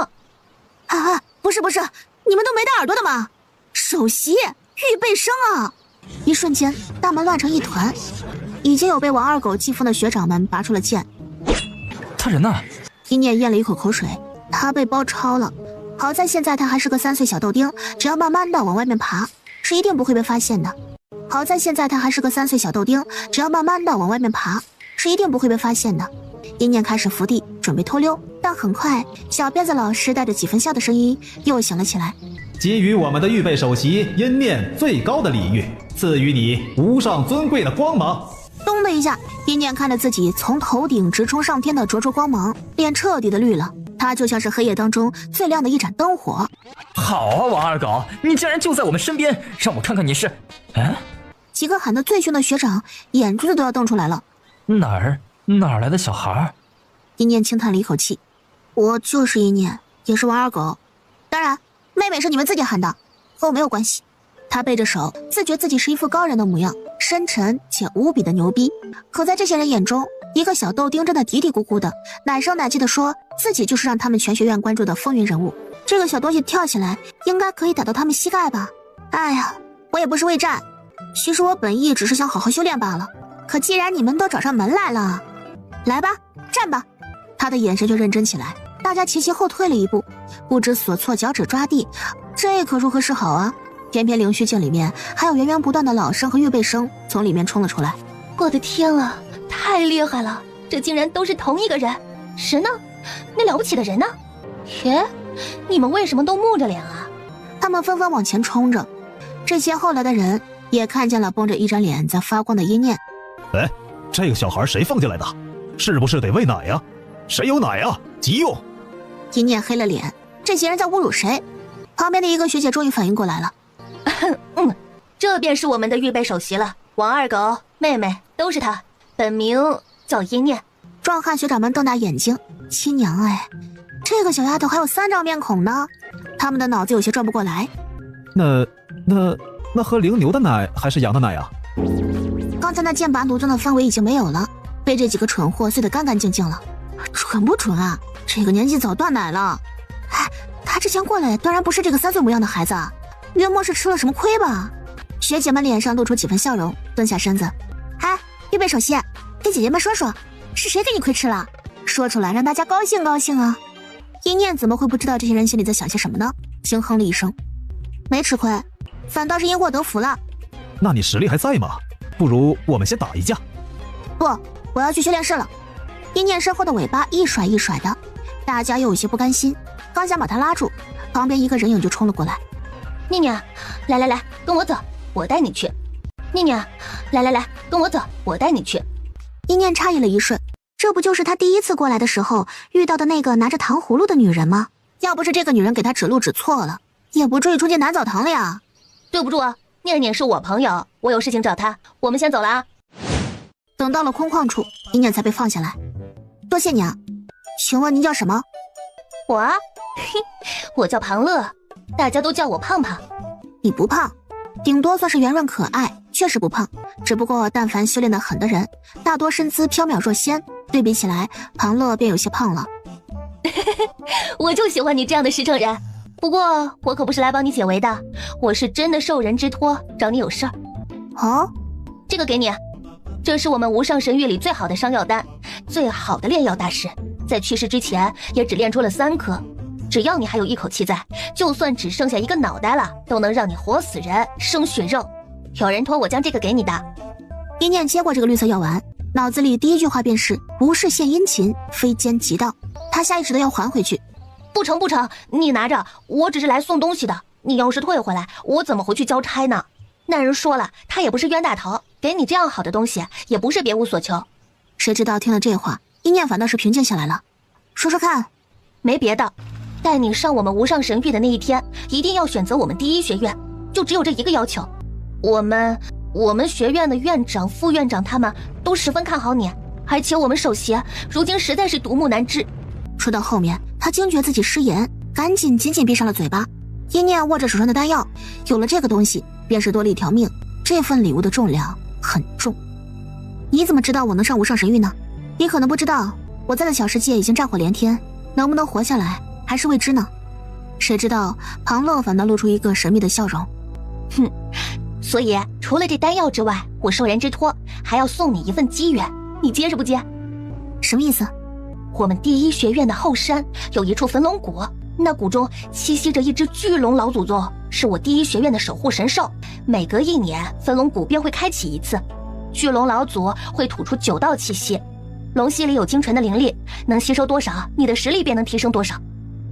啊，不是，你们都没带耳朵的吗？首席预备生啊！一瞬间，大门乱成一团，已经有被王二狗寄封的学长们拔出了剑。他人呢？一念咽了一口口水，他被包抄了。好在现在他还是个3岁小豆丁，只要慢慢的往外面爬，是一定不会被发现的。一念开始伏地准备偷溜，但很快小辫子老师带着几分笑的声音又响了起来：给予我们的预备首席阴念最高的礼遇，赐予你无上尊贵的光芒。咚的一下，一念看着自己从头顶直冲上天的灼灼光芒，脸彻底的绿了。他就像是黑夜当中最亮的一盏灯火。好啊，王二狗，你竟然就在我们身边，让我看看你是……几个喊得最凶的学长眼珠子都要瞪出来了。哪儿来的小孩？一念轻叹了一口气：我就是一念，也是王二狗。当然，妹妹是你们自己喊的，和我没有关系。他背着手，自觉自己是一副高人的模样，深沉且无比的牛逼。可在这些人眼中，一个小豆丁真的嘀嘀咕咕的，奶声奶气的说自己就是让他们全学院关注的风云人物。这个小东西跳起来，应该可以打到他们膝盖吧？哎呀，我也不是为战，其实我本意只是想好好修炼罢了。可既然你们都找上门来了，来吧，战吧！他的眼神就认真起来，大家齐齐后退了一步，不知所措，脚趾抓地，这可如何是好啊？偏偏灵虚境里面还有源源不断的老生和预备生从里面冲了出来。我的天啊，太厉害了！这竟然都是同一个人。神呢？那了不起的人呢？耶，你们为什么都木着脸啊？他们纷纷往前冲着。这些后来的人也看见了绷着一张脸在发光的一念。哎，这个小孩谁放进来的？是不是得喂奶呀？谁有奶呀？急用！一念黑了脸，这些人在侮辱谁？旁边的一个学姐终于反应过来了。这便是我们的预备首席了，王二狗、妹妹都是他，本名叫一念。壮汉学长们瞪大眼睛，亲娘哎，这个小丫头还有3张面孔呢，他们的脑子有些转不过来。那喝灵牛的奶还是羊的奶啊？刚才那剑拔弩张的氛围已经没有了，被这几个蠢货碎得干干净净了。蠢不蠢啊？这个年纪早断奶了。哎，他之前过来当然不是这个3岁模样的孩子啊，约莫是吃了什么亏吧？学姐们脸上露出几分笑容，蹲下身子。哎，预备首席，跟姐姐们说说，是谁给你亏吃了？说出来让大家高兴高兴啊！一念怎么会不知道这些人心里在想些什么呢？轻哼了一声，没吃亏，反倒是因祸得福了。那你实力还在吗？不如我们先打一架。不，我要去修炼室了。一念身后的尾巴一甩一甩的，大家又有些不甘心，刚想把他拉住，旁边一个人影就冲了过来。念念，来，跟我走，我带你去。念念，来，跟我走，我带你去。一念诧异了一瞬，这不就是他第一次过来的时候遇到的那个拿着糖葫芦的女人吗？要不是这个女人给他指路指错了，也不至于冲进男澡堂了呀。对不住啊，念念是我朋友，我有事情找他，我们先走了啊。等到了空旷处，一念才被放下来。多谢你啊，请问您叫什么？我啊，我叫庞乐，大家都叫我胖胖。你不胖，顶多算是圆润可爱，确实不胖。只不过但凡修炼得狠的人，大多身姿飘渺若仙，对比起来，庞乐便有些胖了。我就喜欢你这样的实诚人。不过我可不是来帮你解围的，我是真的受人之托找你有事儿。哦，这个给你，这是我们无上神域里最好的伤药丹，最好的炼药大师在去世之前也只炼出了3颗，只要你还有一口气在，就算只剩下一个脑袋了，都能让你活死人生血肉。有人托我将这个给你的。一念接过这个绿色药丸，脑子里第一句话便是无事献殷勤，非奸即盗。他下意识的要还回去。不成，你拿着，我只是来送东西的，你要是退回来，我怎么回去交差呢？那人说了，他也不是冤大头，给你这样好的东西，也不是别无所求。谁知道听了这话，一念反倒是平静下来了。说说看。没别的，带你上我们无上神域的那一天，一定要选择我们第一学院，就只有这一个要求。我们学院的院长、副院长他们都十分看好你，而且我们首席如今实在是独木难支。说到后面，他惊觉自己失言，赶紧紧紧闭上了嘴巴。一念握着手上的丹药，有了这个东西，便是多了一条命。这份礼物的重量很重。你怎么知道我能上无上神域呢？你可能不知道，我在的小世界已经战火连天，能不能活下来还是未知呢。谁知道庞乐反倒露出一个神秘的笑容。哼，所以除了这丹药之外，我受人之托还要送你一份机缘，你接是不接？什么意思？我们第一学院的后山有一处焚龙谷，那谷中栖息着一只巨龙老祖宗，是我第一学院的守护神兽。每隔1年，焚龙谷便会开启一次，巨龙老祖会吐出9道气息。龙息里有精纯的灵力，能吸收多少，你的实力便能提升多少。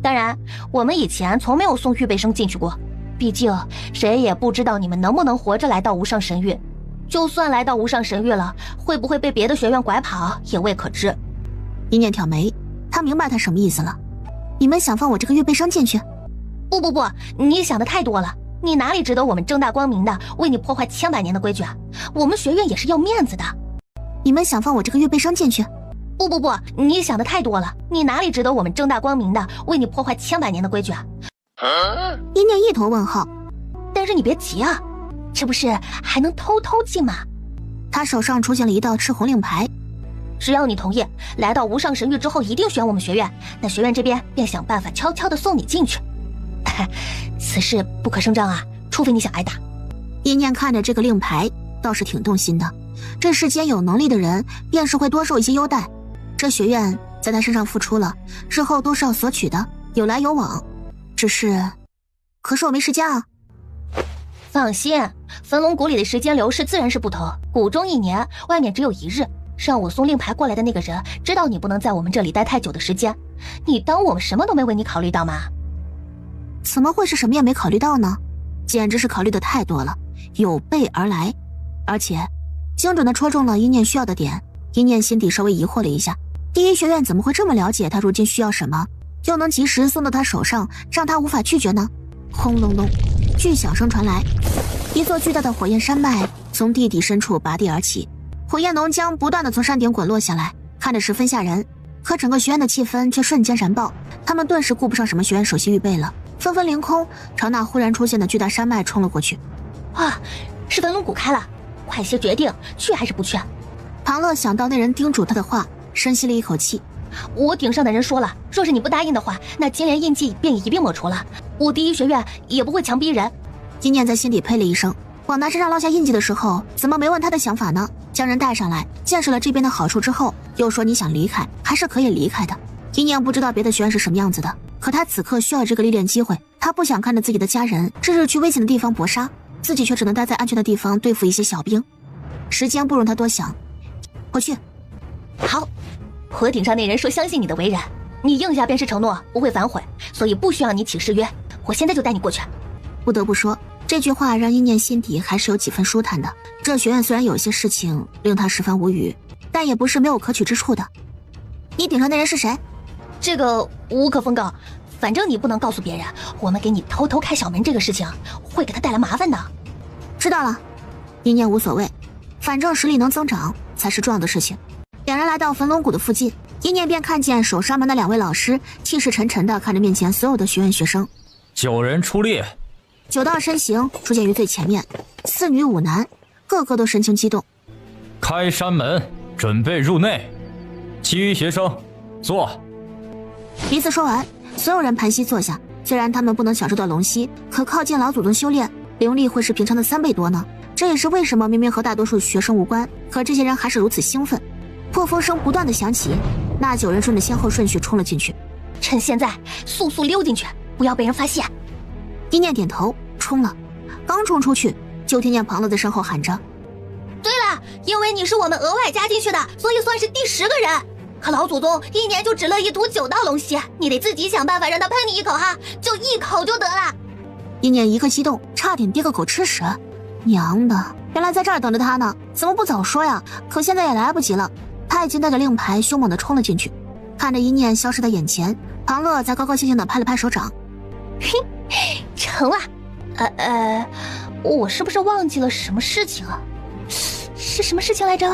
当然，我们以前从没有送预备生进去过，毕竟谁也不知道你们能不能活着来到无上神域。就算来到无上神域了，会不会被别的学院拐跑，也未可知。一念挑眉，他明白他什么意思了。你们想放我这个预备生进去？不，你想的太多了。你哪里值得我们正大光明的为你破坏千百年的规矩啊？我们学院也是要面子的。你们想放我这个预备生进去？不，你想的太多了。你哪里值得我们正大光明的为你破坏千百年的规矩啊？一念一头问号。但是你别急啊，这不是还能偷进吗？他手上出现了一道赤红令牌，只要你同意，来到无上神域之后一定选我们学院，那学院这边便想办法悄悄地送你进去。此事不可声张啊，除非你想挨打。一念看着这个令牌，倒是挺动心的。这世间有能力的人，便是会多受一些优待。这学院在他身上付出了，之后都是要索取的，有来有往。可是我没时间啊。放心，焚龙谷里的时间流逝自然是不同，谷中1年，外面只有1日。让我送令牌过来的那个人知道你不能在我们这里待太久的时间，你当我们什么都没为你考虑到吗？怎么会是什么也没考虑到呢？简直是考虑的太多了，有备而来，而且精准的戳中了一念需要的点。一念心底稍微疑惑了一下，第一学院怎么会这么了解他如今需要什么，又能及时送到他手上，让他无法拒绝呢？轰隆隆，巨响声传来，一座巨大的火焰山脉从地底深处拔地而起，火焰浓浆不断的从山顶滚落下来，看着十分吓人。可整个学院的气氛却瞬间燃爆，他们顿时顾不上什么学院首席预备了，纷纷凌空朝那忽然出现的巨大山脉冲了过去。啊，是焚龙谷开了，快些决定，去还是不去？庞乐想到那人叮嘱他的话，深吸了一口气。我顶上的人说了，若是你不答应的话，那金莲印记便一并抹除了。我第一学院也不会强逼人。金念在心里呸了一声，往他身上烙下印记的时候，怎么没问他的想法呢？将人带上来，见识了这边的好处之后，又说你想离开，还是可以离开的。金念不知道别的学院是什么样子的，可他此刻需要这个历练机会，他不想看着自己的家人这日去危险的地方搏杀，自己却只能待在安全的地方对付一些小兵。时间不容他多想，回去。好，我顶上那人说相信你的为人，你应下便是承诺，不会反悔，所以不需要你起誓约，我现在就带你过去。不得不说，这句话让一念心底还是有几分舒坦的。这学院虽然有些事情令他十分无语，但也不是没有可取之处的。你顶上那人是谁？这个无可奉告，反正你不能告诉别人，我们给你偷偷开小门这个事情会给他带来麻烦的。知道了，一念无所谓，反正实力能增长才是重要的事情。两人来到焚龙谷的附近，一念便看见守山门的2位老师气势沉沉地看着面前所有的学院学生。9人出列，9道身形出现于最前面，4女5男，个个都神情激动。开山门，准备入内。其余学生坐。彼此说完，所有人盘膝坐下。虽然他们不能享受到龙息，可靠近老祖宗修炼，灵力会是平常的3倍多呢。这也是为什么明明和大多数学生无关，可这些人还是如此兴奋。破风声不断的响起，那9人顺着先后顺序冲了进去。趁现在速速溜进去，不要被人发现。一念点头，冲了。刚冲出去，就听见庞乐在身后喊着：对了，因为你是我们额外加进去的，所以算是第10个人。可老祖宗1年就只乐意吐9道龙息，你得自己想办法让他喷你一口哈，就1口就得了。一念一个激动，差点跌个狗吃屎。娘的，原来在这儿等着他呢，怎么不早说呀？可现在也来不及了，他已经带着令牌凶猛地冲了进去。看着一念消失在眼前，庞乐才高高兴兴地拍了拍手掌。嘿，成了。我是不是忘记了什么事情啊？是什么事情来着？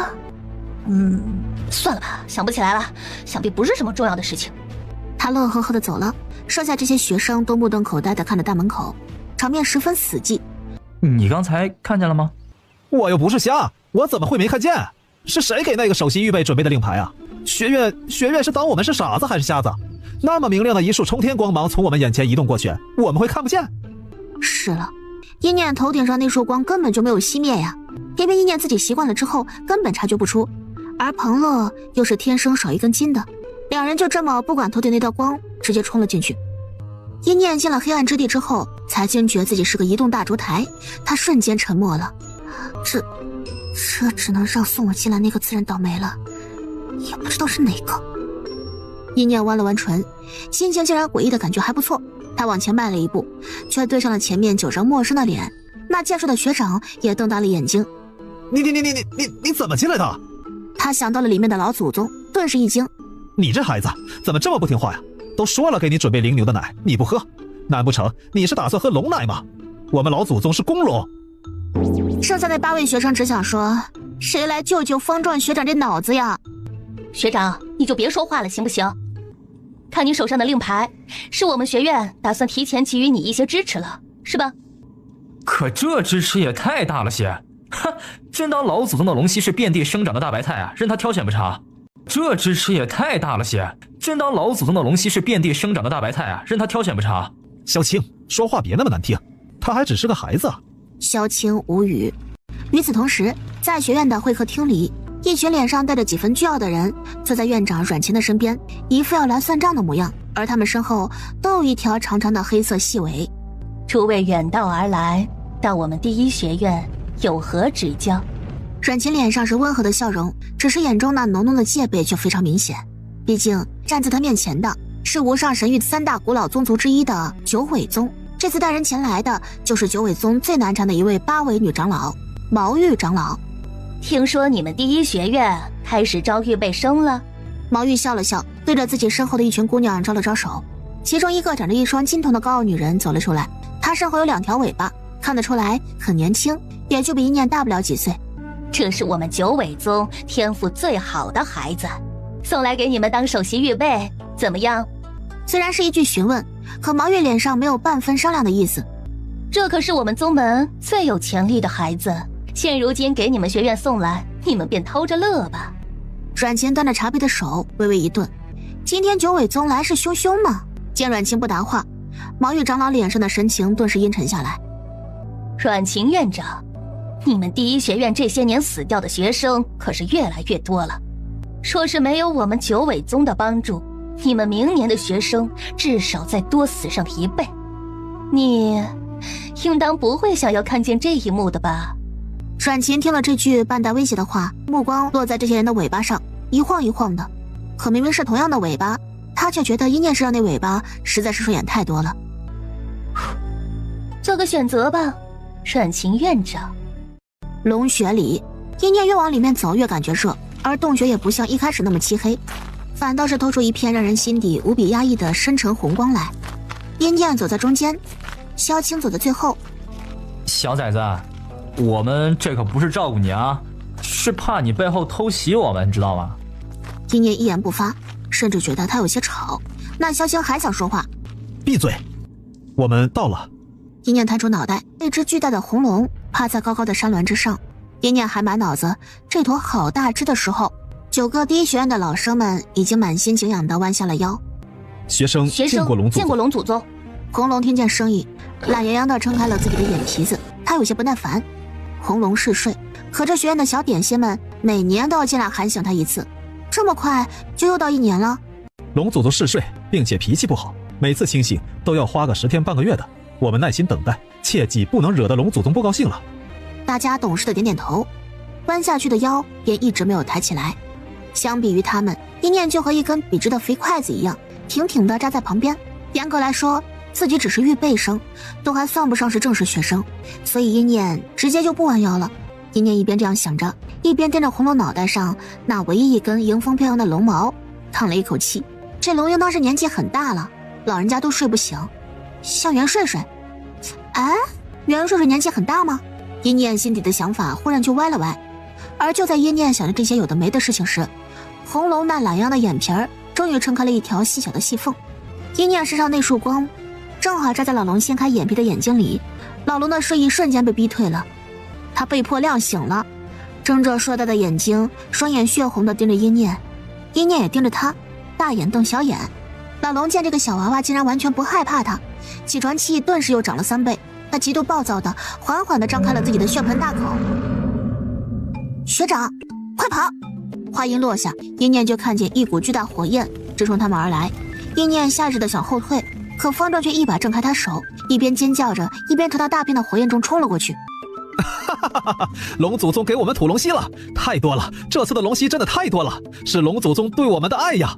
算了吧，想不起来了，想必不是什么重要的事情。他乐呵呵地走了，剩下这些学生都目瞪口呆地看着大门口，场面十分死寂。你刚才看见了吗？我又不是瞎，我怎么会没看见？是谁给那个首席预备准备的令牌啊？学院是当我们是傻子还是瞎子？那么明亮的一束冲天光芒从我们眼前移动过去，我们会看不见？是了，一念头顶上那束光根本就没有熄灭呀，偏偏一念自己习惯了之后根本察觉不出，而庞乐又是天生少一根筋的，两人就这么不管头顶那道光，直接冲了进去。一念进了黑暗之地之后，才惊觉自己是个移动大烛台，他瞬间沉默了。这只能让送我进来那个自认倒霉了。也不知道是哪个。一念弯了弯唇，心情竟然诡异的感觉还不错。他往前迈了一步，却对上了前面9张陌生的脸。那健硕的学长也瞪大了眼睛。你怎么进来的？他想到了里面的老祖宗，顿时一惊。你这孩子怎么这么不听话呀？都说了给你准备灵牛的奶，你不喝，难不成你是打算喝龙奶吗？我们老祖宗是公龙。剩下那8位学生只想说，谁来救救方壮学长这脑子呀？学长，你就别说话了行不行？看你手上的令牌，是我们学院打算提前给予你一些支持了，是吧？可这支持也太大了些，哼！真当老祖宗的龙息是遍地生长的大白菜啊，任他挑选不成？这支持也太大了些，真当老祖宗的龙息是遍地生长的大白菜啊，任他挑选不成？萧青，说话别那么难听，他还只是个孩子啊。萧青无语。与此同时，在学院的会客厅里，一群脸上带着几分倨傲的人坐在院长阮琴的身边，一副要来算账的模样，而他们身后都有一条长长的黑色细尾。诸位远道而来，到我们第一学院有何指教？阮琴脸上是温和的笑容，只是眼中那浓浓的戒备却非常明显。毕竟站在他面前的是无上神域3大古老宗族之一的九尾宗，这次带人前来的就是九尾宗最难缠的一位8尾女长老毛玉长老。听说你们第一学院开始招预备生了？毛玉笑了笑，对着自己身后的一群姑娘招了招手，其中一个长着一双金瞳的高傲女人走了出来，她身后有2条尾巴，看得出来很年轻，也就比一念大不了几岁。这是我们九尾宗天赋最好的孩子，送来给你们当首席预备，怎么样？虽然是一句询问，可毛玉脸上没有半分商量的意思。这可是我们宗门最有潜力的孩子，现如今给你们学院送来，你们便偷着乐吧。阮琴端着茶杯的手微微一顿，今天九尾宗来势汹汹呢。见阮琴不答话，毛玉长老脸上的神情顿时阴沉下来。阮琴院长，你们第一学院这些年死掉的学生可是越来越多了，说是没有我们九尾宗的帮助，你们明年的学生至少再多死上1倍。你应当不会想要看见这一幕的吧？阮琴听了这句半带威胁的话，目光落在这些人的尾巴上，一晃一晃的。可明明是同样的尾巴，他却觉得一念身上那尾巴实在是顺眼太多了。做个选择吧，阮琴院长。龙穴里，一念越往里面走越感觉热，而洞穴也不像一开始那么漆黑，反倒是透出一片让人心底无比压抑的深沉红光来。一念走在中间，萧青走在最后。小崽子，我们这可不是照顾你啊，是怕你背后偷袭我们，知道吗？一念一言不发，甚至觉得他有些吵。那萧青还想说话。闭嘴，我们到了。一念探出脑袋，一只巨大的红龙趴在高高的山峦之上。一念还满脑子这坨好大只的时候，9个第一学院的老生们已经满心敬仰地弯下了腰。学生见过龙祖宗。红龙听见声音，懒洋洋地撑开了自己的眼皮子，他有些不耐烦。红龙嗜睡，可这学院的小点心们每年都要进来喊醒他一次，这么快就又到1年了。龙祖宗嗜睡，并且脾气不好，每次清醒都要花个10天半个月的，我们耐心等待，切记不能惹得龙祖宗不高兴了。大家懂事的点点头，弯下去的腰便一直没有抬起来。相比于他们，一念就和一根笔直的肥筷子一样，挺挺地扎在旁边。严格来说，自己只是预备生，都还算不上是正式学生，所以一念直接就不弯腰了。一念一边这样想着，一边盯着红龙脑袋上那唯一一根迎风飘扬的龙毛，叹了一口气。这龙应当是年纪很大了，老人家都睡不醒，像袁睡睡。哎，袁睡睡年纪很大吗？一念心底的想法忽然就歪了歪。而就在一念想着这些有的没的事情时，红龙那懒洋洋的眼皮儿终于撑开了一条细小的细缝。一念身上那束光正好扎在老龙掀开眼皮的眼睛里，老龙的睡意瞬间被逼退了，他被迫亮醒了，睁着硕大的眼睛，双眼血红的盯着一念，一念也盯着他，大眼瞪小眼。老龙见这个小娃娃竟然完全不害怕他，起床气顿时又涨了3倍，他极度暴躁的缓缓地张开了自己的血盆大口。学长，快跑！话音落下，一念就看见一股巨大火焰直冲他们而来。一念下意识的想后退，可方丈却一把挣开他手，一边尖叫着，一边朝他大片的火焰中冲了过去。龙祖宗给我们吐龙息了，太多了！这次的龙息真的太多了，是龙祖宗对我们的爱呀！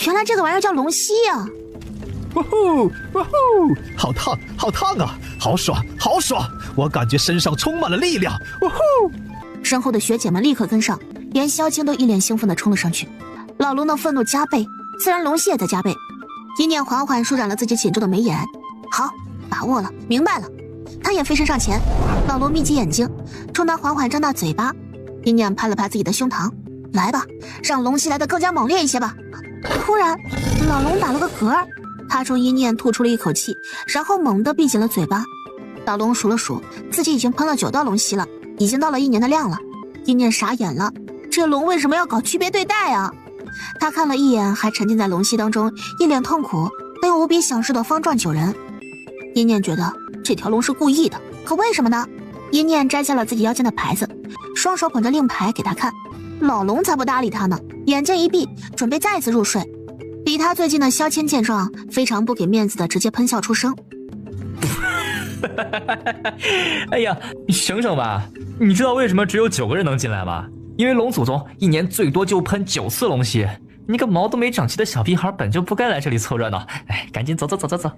原来这个玩意儿叫龙息呀！哇呼哇呼，好烫好烫啊，好爽好爽！我感觉身上充满了力量。哇呼！身后的学姐们立刻跟上，连萧青都一脸兴奋地冲了上去。老龙的愤怒加倍，自然龙息也在加倍。一念缓缓舒展了自己紧皱的眉眼，好，把握了，明白了。他也飞身上前，老龙眯起眼睛，冲他缓缓张大嘴巴。一念拍了拍自己的胸膛，来吧，让龙息来得更加猛烈一些吧。突然，老龙打了个嗝，他冲一念吐出了一口气，然后猛地闭紧了嘴巴。老龙数了数，自己已经喷了9道龙息了，已经到了1年的量了。一念傻眼了，这龙为什么要搞区别对待啊？他看了一眼还沉浸在龙息当中一脸痛苦但又无比享受的方丈9人，一念觉得这条龙是故意的，可为什么呢？一念摘下了自己腰间的牌子，双手捧着令牌给他看。老龙才不搭理他呢，眼睛一闭，准备再次入睡。离他最近的萧谦见状，非常不给面子的直接喷笑出声。哎呀，你省省吧！你知道为什么只有9个人能进来吗？因为龙祖宗1年最多就喷9次龙息，你个毛都没长齐的小屁孩本就不该来这里凑热闹。哎，赶紧走走走走走！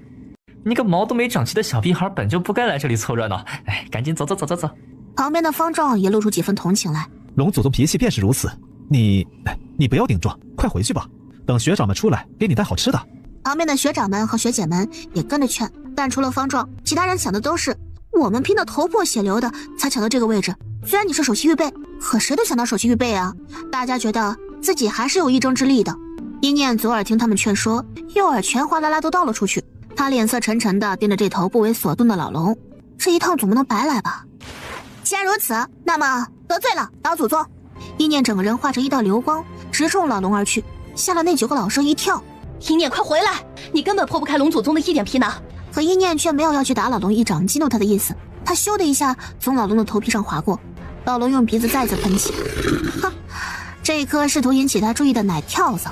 你个毛都没长齐的小屁孩本就不该来这里凑热闹。哎，赶紧走走走走走！旁边的方丈也露出几分同情来。龙祖宗脾气便是如此，你不要顶撞，快回去吧，等学长们出来给你带好吃的。旁边的学长们和学姐们也跟着劝，但除了方丈，其他人想的都是我们拼得头破血流的才抢到这个位置，虽然你是首席预备，可谁都想到首席预备啊。大家觉得自己还是有一争之力的。一念左耳听他们劝说，右耳全哗啦啦都倒了出去，他脸色沉沉的盯着这头不为所动的老龙，这一趟总不能白来吧。既然如此，那么得罪了老祖宗。一念整个人化成一道流光，直冲老龙而去，吓了那9个老生一跳。一念快回来，你根本破不开龙祖宗的一点皮囊。可一念却没有要去打老龙一掌激怒他的意思，他咻的一下从老龙的头皮上划过，老龙用鼻子再次喷气，哼，这一颗试图引起他注意的奶跳蚤。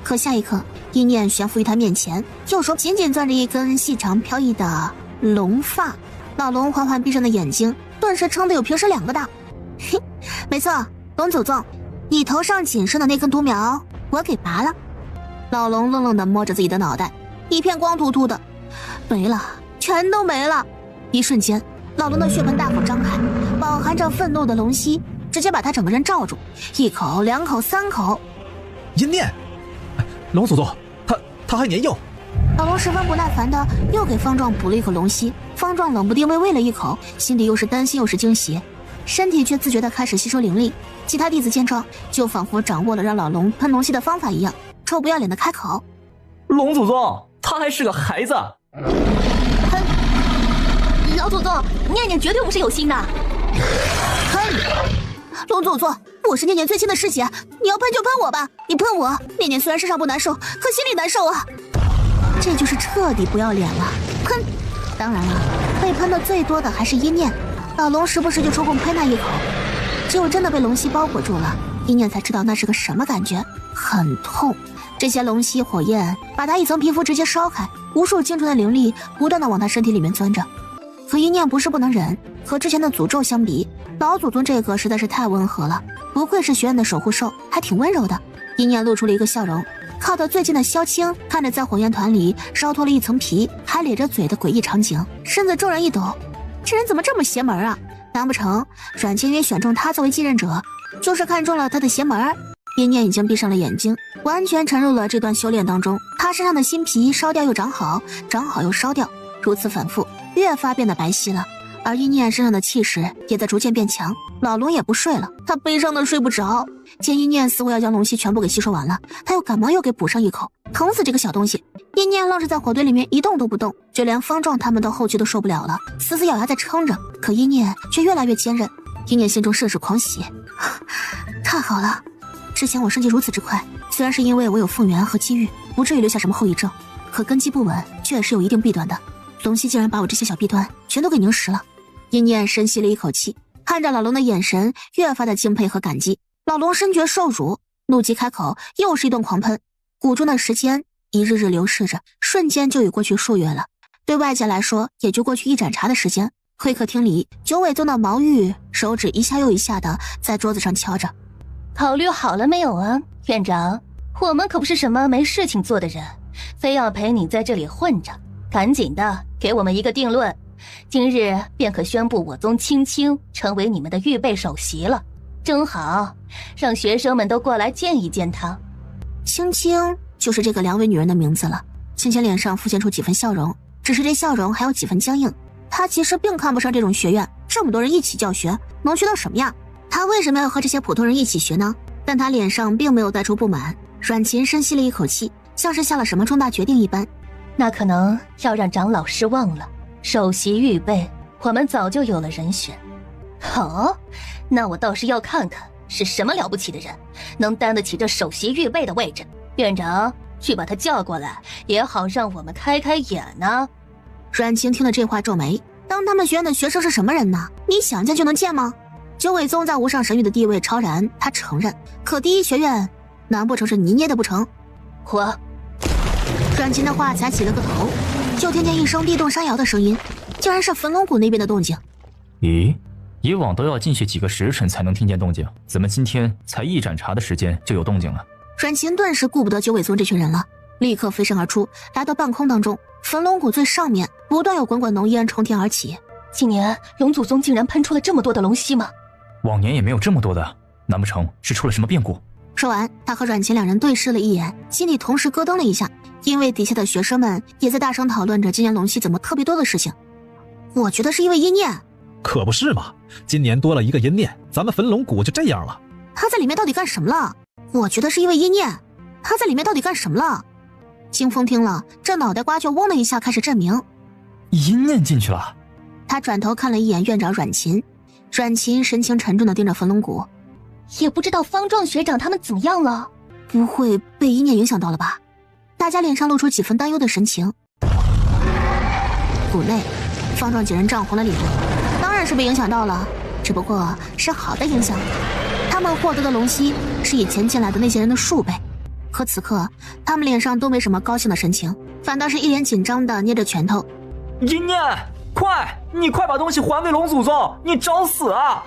可下一刻，一念悬浮于他面前，右手紧紧攥着一根细长飘逸的龙发。老龙缓缓闭上的眼睛顿时撑得有平时2个大。嘿，没错，龙祖宗，你头上仅剩的那根独苗我给拔了。老龙愣愣地摸着自己的脑袋，一片光秃秃的，没了，全都没了。一瞬间，老龙的血盆大口张开，饱含着愤怒的龙息直接把他整个人罩住，1口、2口、3口。阴念，龙祖宗，他还年幼。老龙十分不耐烦的又给方丈补了一口龙息，方丈冷不丁喂了一口，心里又是担心又是惊喜，身体却自觉地开始吸收灵力。其他弟子见状，就仿佛掌握了让老龙喷龙息的方法一样，臭不要脸的开口：龙祖宗，他还是个孩子。喷！老祖宗，念念绝对不是有心的。喷！龙祖宗，我是念念最亲的师姐，你要喷就喷我吧，你喷我，念念虽然身上不难受，可心里难受啊。这就是彻底不要脸了，喷！当然了，被喷的最多的还是一念，老龙时不时就抽空喷那一口，只有真的被龙息包裹住了，一念才知道那是个什么感觉，很痛。这些龙息火焰把他一层皮肤直接烧开，无数精纯的灵力不断的往他身体里面钻着。可一念不是不能忍，和之前的诅咒相比，老祖宗这个实在是太温和了，不愧是学院的守护兽，还挺温柔的。一念露出了一个笑容，靠得最近的萧青看着在火焰团里烧脱了一层皮还咧着嘴的诡异场景，身子骤然一抖，这人怎么这么邪门啊？难不成阮清云选中他作为继任者，就是看中了他的邪门？一念已经闭上了眼睛，完全沉入了这段修炼当中。他身上的新皮烧掉又长好，长好又烧掉，如此反复，越发变得白皙了。而一念身上的气势也在逐渐变强。老龙也不睡了，他悲伤的睡不着。见一念似乎要将龙息全部给吸收完了，他又赶忙又给补上一口，疼死这个小东西。一念愣是在火堆里面一动都不动，就连方丈他们到后期都受不了了，死死咬牙在撑着。可一念却越来越坚韧，一念心中甚是狂喜，太好了！之前我升级如此之快，虽然是因为我有凤元和机遇，不至于留下什么后遗症，可根基不稳却也是有一定弊端的。龙息竟然把我这些小弊端全都给凝实了。一念深吸了一口气，看着老龙的眼神越发的敬佩和感激。老龙深觉受辱，怒极开口，又是一顿狂喷。谷中的时间一日日流逝着，瞬间就已过去数月了。对外界来说，也就过去一盏茶的时间，会客厅里，九尾宗的毛玉手指一下又一下的在桌子上敲着。考虑好了没有啊，院长？我们可不是什么没事情做的人，非要陪你在这里混着。赶紧的，给我们一个定论，今日便可宣布我宗青青成为你们的预备首席了。正好，让学生们都过来见一见她。青青就是这个两位女人的名字了。青青脸上浮现出几分笑容，只是这笑容还有几分僵硬。她其实并看不上这种学院，这么多人一起教学，能学到什么呀？她为什么要和这些普通人一起学呢？但她脸上并没有带出不满。阮琴深吸了一口气，像是下了什么重大决定一般。那可能要让长老失望了。首席预备，我们早就有了人选。好，那我倒是要看看是什么了不起的人，能担得起这首席预备的位置。院长，去把他叫过来，也好让我们开开眼呢。阮琴听了这话皱眉，当他们学院的学生是什么人呢？你想见就能见吗？九尾宗在无上神域的地位超然，他承认，可第一学院难不成是泥捏的不成？阮琴的话才起了个头，就听见一声地动山摇的声音，竟然是焚龙谷那边的动静。咦，以往都要进去几个时辰才能听见动静，怎么今天才一盏茶的时间就有动静了？阮琴顿时顾不得九尾宗这群人了，立刻飞身而出，来到半空当中。焚龙谷最上面不断有滚滚浓烟冲天而起。今年龙祖宗竟然喷出了这么多的龙息吗？往年也没有这么多的，难不成是出了什么变故？说完，他和阮琴两人对视了一眼，心里同时咯噔了一下，因为底下的学生们也在大声讨论着今年龙息怎么特别多的事情。我觉得是因为阴念。可不是嘛，今年多了一个阴念，咱们焚龙谷就这样了。他在里面到底干什么了？我觉得是因为阴念。他在里面到底干什么了？清风听了，这脑袋瓜就嗡的一下开始震鸣。阴念进去了。他转头看了一眼院长阮琴，阮琴神情沉重的盯着焚龙谷。也不知道方壮学长他们怎么样了，不会被阴念影响到了吧？大家脸上露出几分担忧的神情。谷内，方壮几人涨红了脸，当然是被影响到了，只不过是好的影响。他们获得的龙息是以前进来的那些人的数倍，可此刻他们脸上都没什么高兴的神情，反倒是一脸紧张的捏着拳头。阴念，你快把东西还给龙祖宗，你找死啊！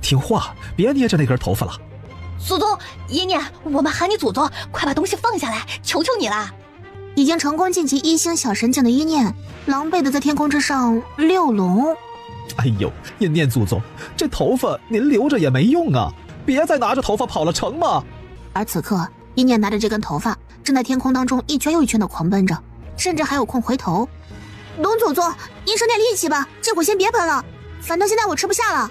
听话，别捏着那根头发了。祖宗，阴念，我们喊你祖宗，快把东西放下来，求求你了。已经成功晋级一星小神境的阴念，狼狈的在天空之上遛龙。哎呦，阴念祖宗，这头发您留着也没用啊，别再拿着头发跑了成吗？而此刻，阴念拿着这根头发，正在天空当中一圈又一圈的狂奔着，甚至还有空回头。龙祖宗，您省点力气吧，这会先别喷了，反正现在我吃不下了。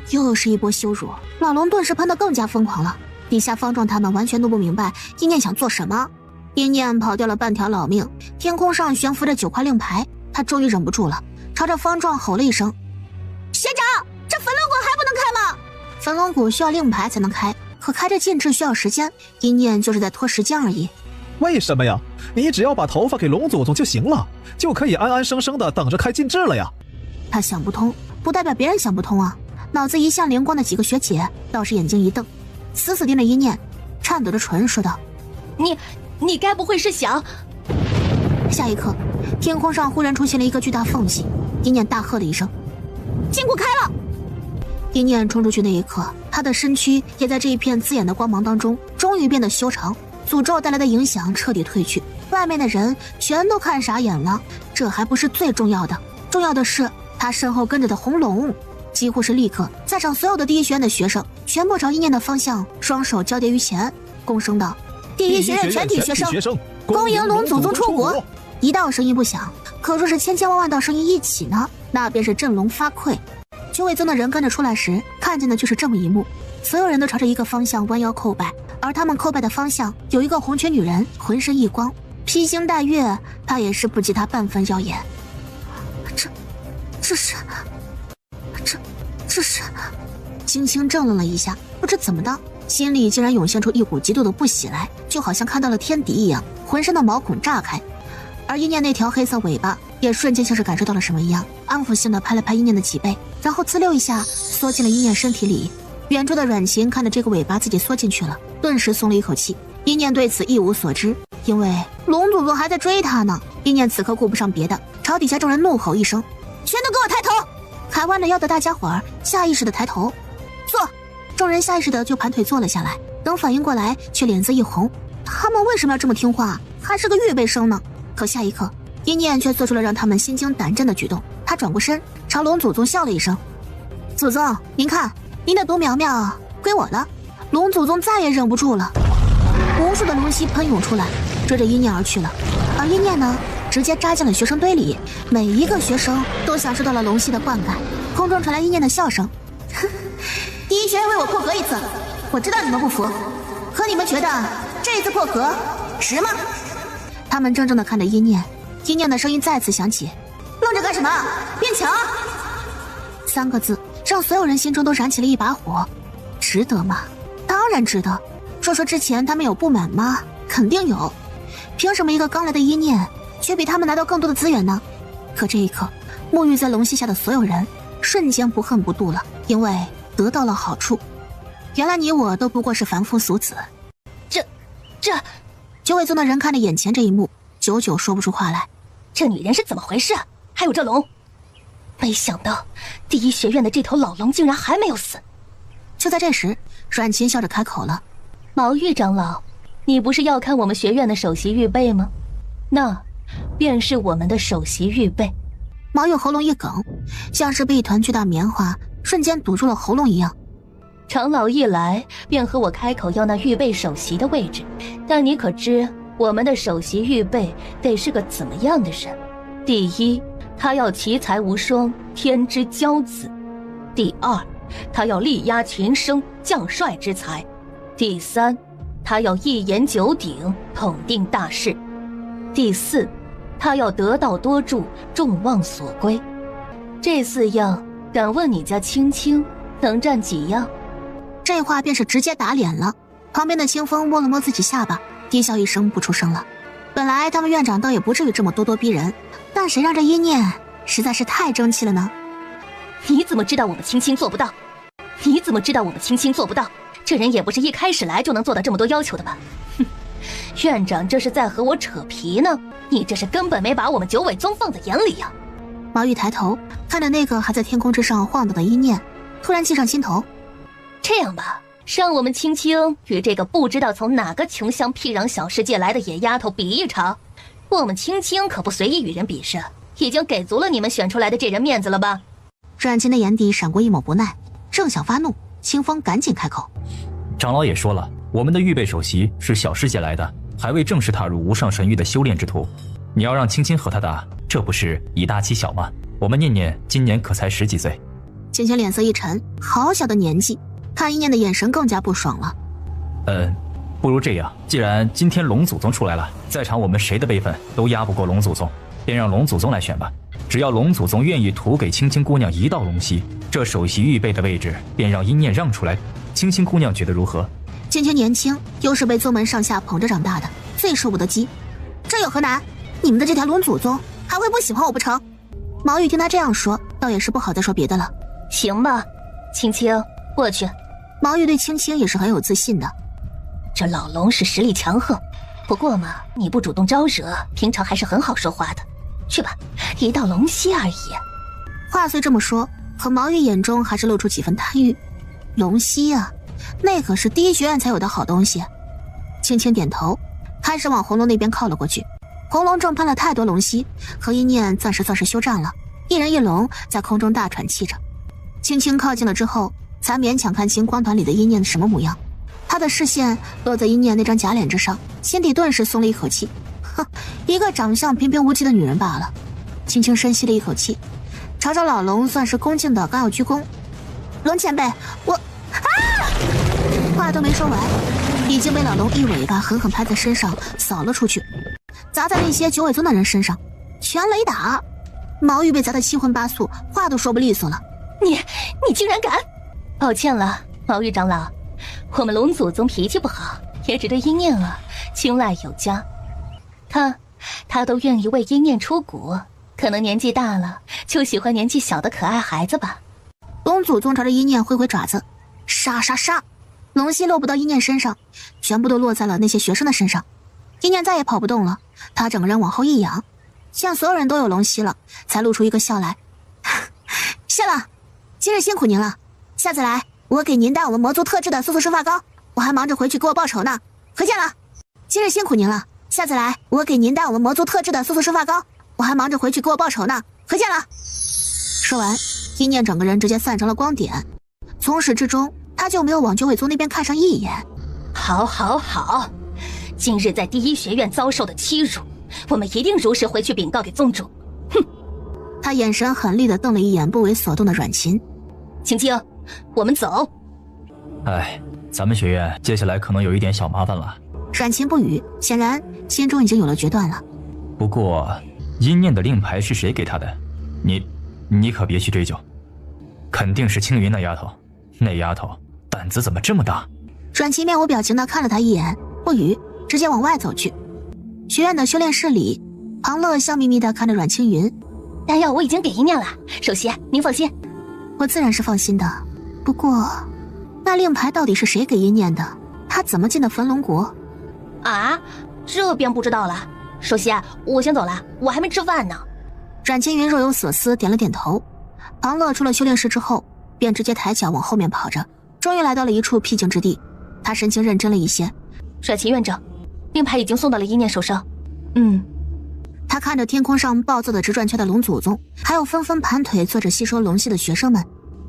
又是一波羞辱，老龙顿时喷得更加疯狂了。底下方壮他们完全都不明白阴念想做什么。阴念跑掉了半条老命，天空上悬浮着9块令牌，他终于忍不住了，朝着方壮吼了一声：“学长，这焚龙谷还不能开吗？”焚龙谷需要令牌才能开，可开这禁制需要时间，阴念就是在拖时间而已。为什么呀？你只要把头发给龙祖宗就行了，就可以安安生生的等着开禁制了呀。他想不通，不代表别人想不通啊。脑子一向灵光的几个学姐倒是眼睛一瞪，死死盯着阴念，颤抖着唇说道：“你该不会是想……”下一刻，天空上忽然出现了一个巨大缝隙，阴念大喝了一声：“禁锢开了！”阴念冲出去那一刻，他的身躯也在这一片刺眼的光芒当中终于变得修长，诅咒带来的影响彻底退去，外面的人全都看傻眼了。这还不是最重要的，重要的是他身后跟着的红龙。几乎是立刻，在场所有的第一学院的学生全部朝阴念的方向双手交叠于前，恭声道：“第一学院全体学生，恭迎龙祖宗出国！”一道声音不响，可若是千千万万道声音一起呢，那便是振聋发聩。九尾宗的人跟着出来时，看见的就是这么一幕，所有人都朝着一个方向弯腰叩拜，而他们叩拜的方向有一个红裙女人，浑身一光，披星戴月，她也是不及他半分耀眼。这是……青青怔愣了一下，不知怎么的，心里竟然涌现出一股极度的不喜来，就好像看到了天敌一样，浑身的毛孔炸开。而阴念那条黑色尾巴也瞬间像是感受到了什么一样，安抚性的拍了拍阴念的脊背，然后呲溜一下缩进了阴念身体里。远处的阮琴看着这个尾巴自己缩进去了，顿时松了一口气。阴念对此一无所知，因为龙祖宗还在追他呢。阴念此刻顾不上别的，朝底下众人怒吼一声：“全都给我抬头！”还弯了腰的大家伙儿下意识的抬头，坐。众人下意识的就盘腿坐了下来，等反应过来，却脸色一红。他们为什么要这么听话？还是个预备生呢？可下一刻，一念却做出了让他们心惊胆战的举动。他转过身，朝龙祖宗笑了一声：“祖宗，您看，您的独苗苗归我了。”龙祖宗再也忍不住了，无数的龙息喷涌出来，追着一念而去了。而一念呢，直接扎进了学生堆里，每一个学生都享受到了龙息的灌溉。空中传来一念的笑声：“第一学院为我破格一次，我知道你们不服，可你们觉得这一次破格值吗？”他们怔怔地看着一念，一念的声音再次响起：“愣着干什么？变强！”3个字让所有人心中都燃起了一把火。值得吗？当然值得。说之前他们有不满吗？肯定有。凭什么一个刚来的一念却比他们拿到更多的资源呢？可这一刻，沐浴在龙息下的所有人瞬间不恨不妒了，因为得到了好处。原来你我都不过是凡夫俗子。这九尾宗的人看着眼前这一幕，久久说不出话来。这女人是怎么回事？还有这龙，没想到第一学院的这头老龙竟然还没有死。就在这时，阮琴笑着开口了：“毛玉长老，你不是要看我们学院的首席预备吗？那便是我们的首席预备。”毛玉喉咙一梗，像是被一团巨大棉花瞬间堵住了喉咙一样。长老一来便和我开口要那预备首席的位置，但你可知我们的首席预备得是个怎么样的人？第一，他要奇才无双，天之骄子；第二，他要力压群生，将帅之才；第三，他要一言九鼎，统定大事；第四，他要得道多助，众望所归。这4样，敢问你家青青能占几样？这话便是直接打脸了。旁边的清风摸了摸自己下巴，低笑一声，不出声了。本来他们院长倒也不至于这么咄咄逼人，但谁让这一念实在是太争气了呢？你怎么知道我们青青做不到？你怎么知道我们青青做不到？这人也不是一开始来就能做到这么多要求的吧？哼，院长这是在和我扯皮呢，你这是根本没把我们九尾宗放在眼里呀！毛玉抬头看着那个还在天空之上晃荡的一念，突然计上心头。这样吧，让我们青青与这个不知道从哪个穷乡僻壤小世界来的野丫头比一场。我们青青可不随意与人比试，已经给足了你们选出来的这人面子了吧？阮琴的眼底闪过一抹不耐，正想发怒，清风赶紧开口：“长老也说了，我们的预备首席是小世界来的，还未正式踏入无上神域的修炼之途。你要让青青和他打，这不是以大欺小吗？我们念念今年可才10几岁。”青青脸色一沉，好小的年纪，看一念的眼神更加不爽了。不如这样，既然今天龙祖宗出来了，在场我们谁的辈分都压不过龙祖宗，便让龙祖宗来选吧。只要龙祖宗愿意图给青青姑娘1道龙息，这首席预备的位置便让一念让出来。青青姑娘觉得如何？青青年轻，又是被宗门上下捧着长大的，最受不得激。这有何难？你们的这条龙祖宗还会不喜欢我不成？毛玉听他这样说，倒也是不好再说别的了。行吧，青青，过去。毛玉对青青也是很有自信的。这老龙是实力强横，不过嘛，你不主动招惹，平常还是很好说话的。去吧，1道龙息而已。话虽这么说，可毛玉眼中还是露出几分贪欲。龙息啊，那可是第一学院才有的好东西。青青点头，开始往红龙那边靠了过去。红龙正喷了太多龙息，和一念暂时算是休战了，一人一龙在空中大喘气着。青青靠近了之后，才勉强看清光团里的一念什么模样。他的视线落在一念那张假脸之上，心底顿时松了一口气。哼，一个长相平平无奇的女人罢了。轻轻深吸了一口气，朝着老龙算是恭敬的刚要鞠躬。龙前辈，我话都没说完，已经被老龙一尾巴狠狠拍在身上，扫了出去，砸在那些九尾宗的人身上，全雷打。毛玉被砸得七荤八素，话都说不利索了。你竟然敢！抱歉了，毛玉长老，我们龙祖宗脾气不好，也只对一念啊青睐有加。看，他都愿意为一念出骨，可能年纪大了，就喜欢年纪小的可爱孩子吧。龙祖宗朝着一念挥挥爪子，杀杀杀！龙息落不到一念身上，全部都落在了那些学生的身上。一念再也跑不动了，他整个人往后一仰，见所有人都有龙息了，才露出一个笑来。谢了。今日辛苦您了，下次来我给您带我们魔族特制的素素生发膏，我还忙着回去给我报仇呢。回见了。今日辛苦您了，下次来我给您带我们魔族特制的素素生发膏，我还忙着回去给我报仇呢。回见了。说完，一念整个人直接散成了光点，从始至终他就没有往九尾宗那边看上一眼。好，好，好，今日在第一学院遭受的欺辱，我们一定如实回去禀告给宗主。哼！他眼神狠厉地瞪了一眼不为所动的阮琴。青青，我们走。哎，咱们学院接下来可能有一点小麻烦了。阮琴不语，显然心中已经有了决断了。不过，阴念的令牌是谁给他的？你可别去追究，肯定是青云那丫头。那丫头胆子怎么这么大？阮琴面无表情地看了他一眼，不语，直接往外走去。学院的修炼室里，庞乐笑眯眯地看着阮青云。丹药我已经给一念了，首席您放心。我自然是放心的，不过那令牌到底是谁给一念的？他怎么进的焚龙国？啊，这便不知道了。首席，我先走了，我还没吃饭呢。阮青云若有所思，点了点头。庞乐出了修炼室之后，便直接抬脚往后面跑着，终于来到了一处僻静之地。他神情认真了一些。阮琴院长，令牌已经送到了一念手上。他看着天空上暴躁的直转圈的龙祖宗，还有纷纷盘腿做着细说龙戏的学生们。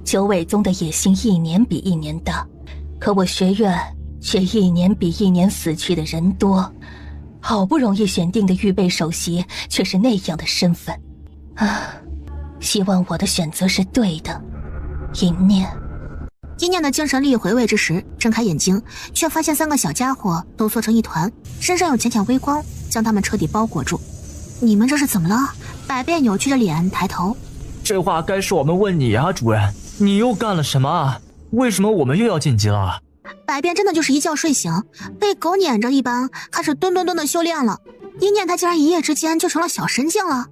九尾宗的野心一年比一年大，可我学院却一年比一年死去的人多，好不容易选定的预备首席却是那样的身份啊！希望我的选择是对的。一念的精神力回味之时，睁开眼睛，却发现3个小家伙都缩成一团，身上有浅浅微光将他们彻底包裹住。你们这是怎么了？百变扭曲着脸抬头。这话该是我们问你啊，主人，你又干了什么啊？为什么我们又要晋级了？百变真的就是一觉睡醒，被狗撵着一般，开始吨的修炼了。一念他竟然一夜之间就成了小神境了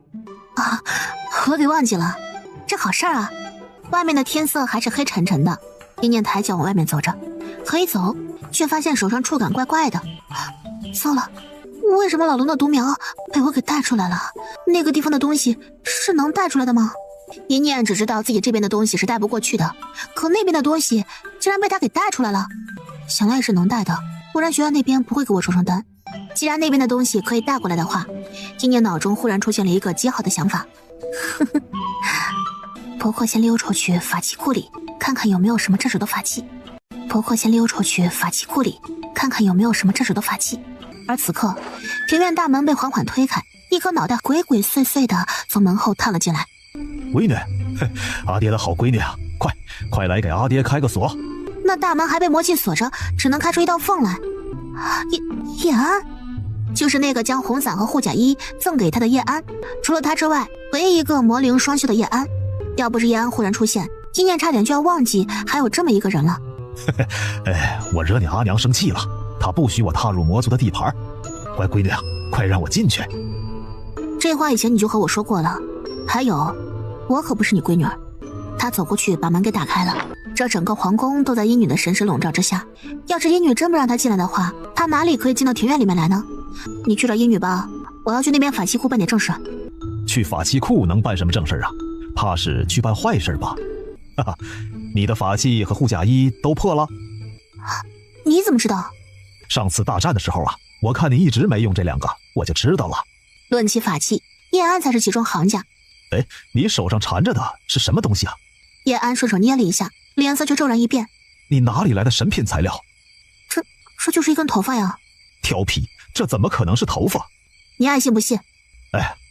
啊！我给忘记了，这好事啊！外面的天色还是黑沉沉的，一念抬脚往外面走着，可一走却发现手上触感怪怪的。糟了，为什么老龙的毒苗被我给带出来了？那个地方的东西是能带出来的吗？一念只知道自己这边的东西是带不过去的，可那边的东西竟然被他给带出来了，想来也是能带的，不然学院那边不会给我收上单。既然那边的东西可以带过来的话，一念脑中忽然出现了一个极好的想法。不过先溜出去法器库里看看有没有什么这种的法器。而此刻庭院大门被缓缓推开，一颗脑袋鬼鬼祟祟的从门后探了进来。闺女，阿爹的好闺女啊，快来给阿爹开个锁。那大门还被魔气锁着，只能开出一道缝来。叶安，就是那个将红伞和护甲衣赠给他的叶安，除了他之外唯一一个魔灵双修的叶安。要不是叶安忽然出现，一念差点就要忘记还有这么一个人了。我惹你阿娘生气了，她不许我踏入魔族的地盘。乖闺女啊，快让我进去。这话以前你就和我说过了。还有，我可不是你闺女儿。他走过去把门给打开了，这整个皇宫都在阴女的神识笼罩之下，要是阴女真不让他进来的话，他哪里可以进到庭院里面来呢？你去找阴女吧，我要去那边法器库办点正事。去法器库能办什么正事啊？怕是去办坏事吧？哈哈，你的法器和护甲衣都破了？你怎么知道？上次大战的时候啊，我看你一直没用这2个，我就知道了。论起法器，叶安才是其中行家。你手上缠着的是什么东西啊？叶安顺手捏了一下，脸色却骤然一变。你哪里来的神品材料？这就是一根头发呀。调皮，这怎么可能是头发？你爱信不信。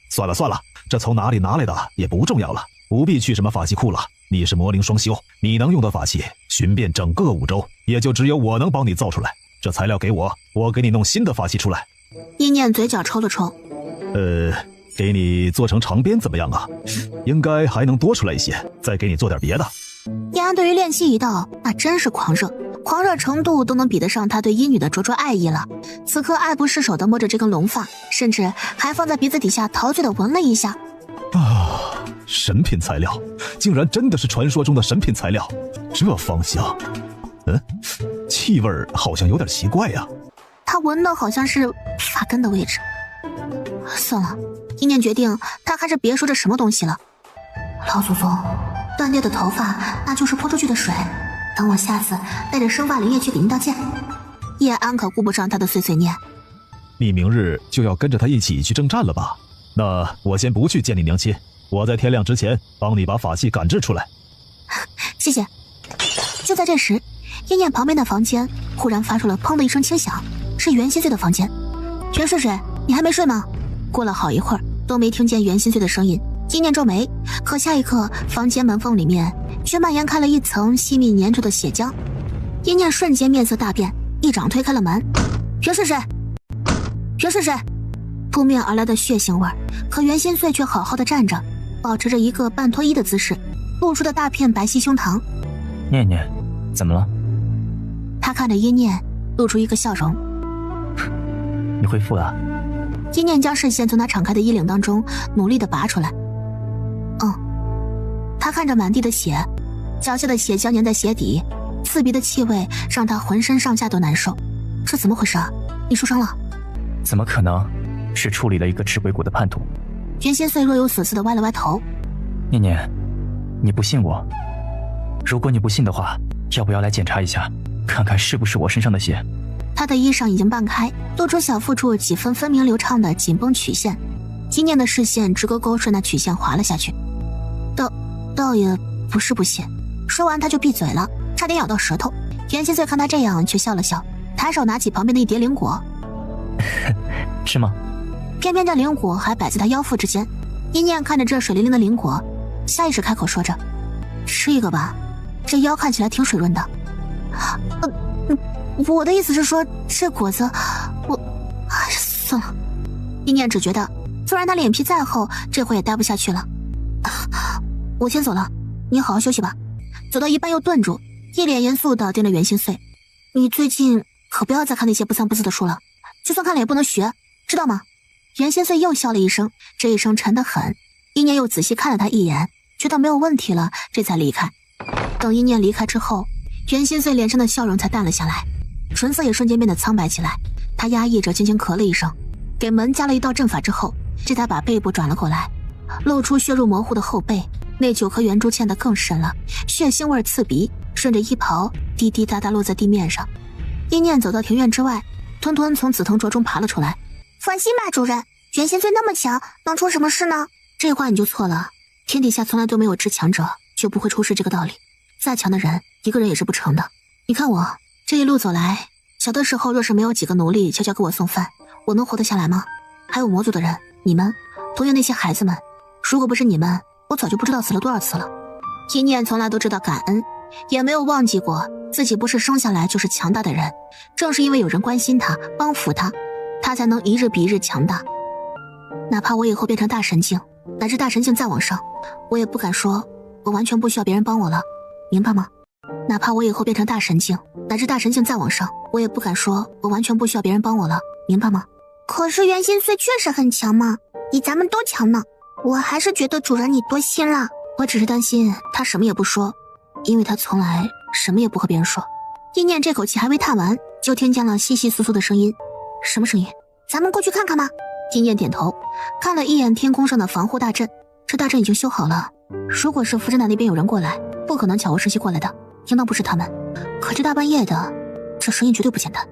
算了，这从哪里拿来的也不重要了，不必去什么法器库了。你是魔灵双修，你能用的法器寻遍整个5州，也就只有我能帮你造出来。这材料给我，我给你弄新的法器出来。一念嘴角抽了抽。给你做成长鞭怎么样啊？应该还能多出来一些，再给你做点别的。叶安对于练气一道那真是狂热程度都能比得上他对阴女的灼灼爱意了。此刻爱不释手地摸着这根龙发，甚至还放在鼻子底下陶醉地闻了一下。神品材料，竟然真的是传说中的神品材料，这芳香。气味好像有点奇怪呀。他闻的好像是发根的位置。算了，一念决定他还是别说这什么东西了。老祖宗，断掉的头发那就是泼出去的水，等我下次带着生发灵液去给您道歉。叶安可顾不上他的碎碎念。你明日就要跟着他一起去征战了吧？那我先不去见你娘亲，我在天亮之前帮你把法器赶制出来。谢谢。就在这时，叶念旁边的房间忽然发出了砰的一声轻响，是袁心碎的房间。袁睡睡，你还没睡吗？过了好一会儿都没听见袁心碎的声音，叶念皱眉，可下一刻房间门缝里面却蔓延开了一层细密粘稠的血浆。叶念瞬间面色大变，一掌推开了门。袁睡睡，袁睡睡！扑面而来的血腥味，可袁心碎却好好的站着，保持着一个半脱衣的姿势，露出的大片白皙胸膛。念念，怎么了？他看着叶念，露出一个笑容。你恢复了。叶念将视线从他敞开的衣领当中努力地拔出来。他看着满地的血，脚下的血浆粘在鞋底，刺鼻的气味让他浑身上下都难受。这怎么回事啊？你受伤了？怎么可能？是处理了一个赤鬼谷的叛徒。袁心碎若有所思地歪了歪头。念念，你不信我？如果你不信的话，要不要来检查一下，看看是不是我身上的血？他的衣裳已经半开，露出小腹处几分分明流畅的紧绷曲线。金念的视线直勾勾顺那曲线滑了下去。倒也不是不信。说完他就闭嘴了，差点咬到舌头。袁心碎看他这样却笑了笑，抬手拿起旁边的一碟灵果。是吗？偏偏这灵果还摆在他腰腹之间。一念看着这水灵灵的灵果，下意识开口说着：“吃一个吧，这腰看起来挺水润的。”我的意思是说，这果子算了。一念只觉得，虽然他脸皮再厚，这回也待不下去了。我先走了，你好好休息吧。走到一半又顿住，一脸严肃地盯着袁心碎：“你最近可不要再看那些不三不四的书了，就算看了也不能学，知道吗？”袁心碎又笑了一声，这一声沉得很。一念又仔细看了他一眼，觉得没有问题了，这才离开。等一念离开之后，袁心碎脸上的笑容才淡了下来，唇色也瞬间变得苍白起来。他压抑着轻轻咳了一声，给门加了一道阵法之后，这才把背部转了过来，露出血肉模糊的后背，那9颗圆珠嵌得更深了，血腥味刺鼻，顺着衣袍滴滴答答落在地面上。一念走到庭院之外，吞吞从紫藤灼中爬了出来。放心吧，主人，袁心碎那么强，能出什么事呢？这话你就错了，天底下从来都没有至强者就不会出事这个道理。再强的人，一个人也是不成的。你看我这一路走来，小的时候若是没有几个奴隶悄悄给我送饭，我能活得下来吗？还有魔族的人，你们，同样那些孩子们，如果不是你们，我早就不知道死了多少次了。一念从来都知道感恩，也没有忘记过自己不是生下来就是强大的人，正是因为有人关心他，帮扶他，他才能一日比一日强大。哪怕我以后变成大神境，乃至大神境再往上，我也不敢说我完全不需要别人帮我了，明白吗？哪怕我以后变成大神境，乃至大神境再往上，我也不敢说我完全不需要别人帮我了，明白吗？可是袁心碎确实很强嘛，比咱们都强呢。我还是觉得主人你多心了。我只是担心他什么也不说，因为他从来什么也不和别人说。一念这口气还未叹完，就听见了窸窸窣窣的声音。什么声音？咱们过去看看吗？一念点头，看了一眼天空上的防护大阵，这大阵已经修好了。如果是福珍娜那边有人过来，不可能悄无声息过来的，应当不是他们。可这大半夜的，这声音绝对不简单。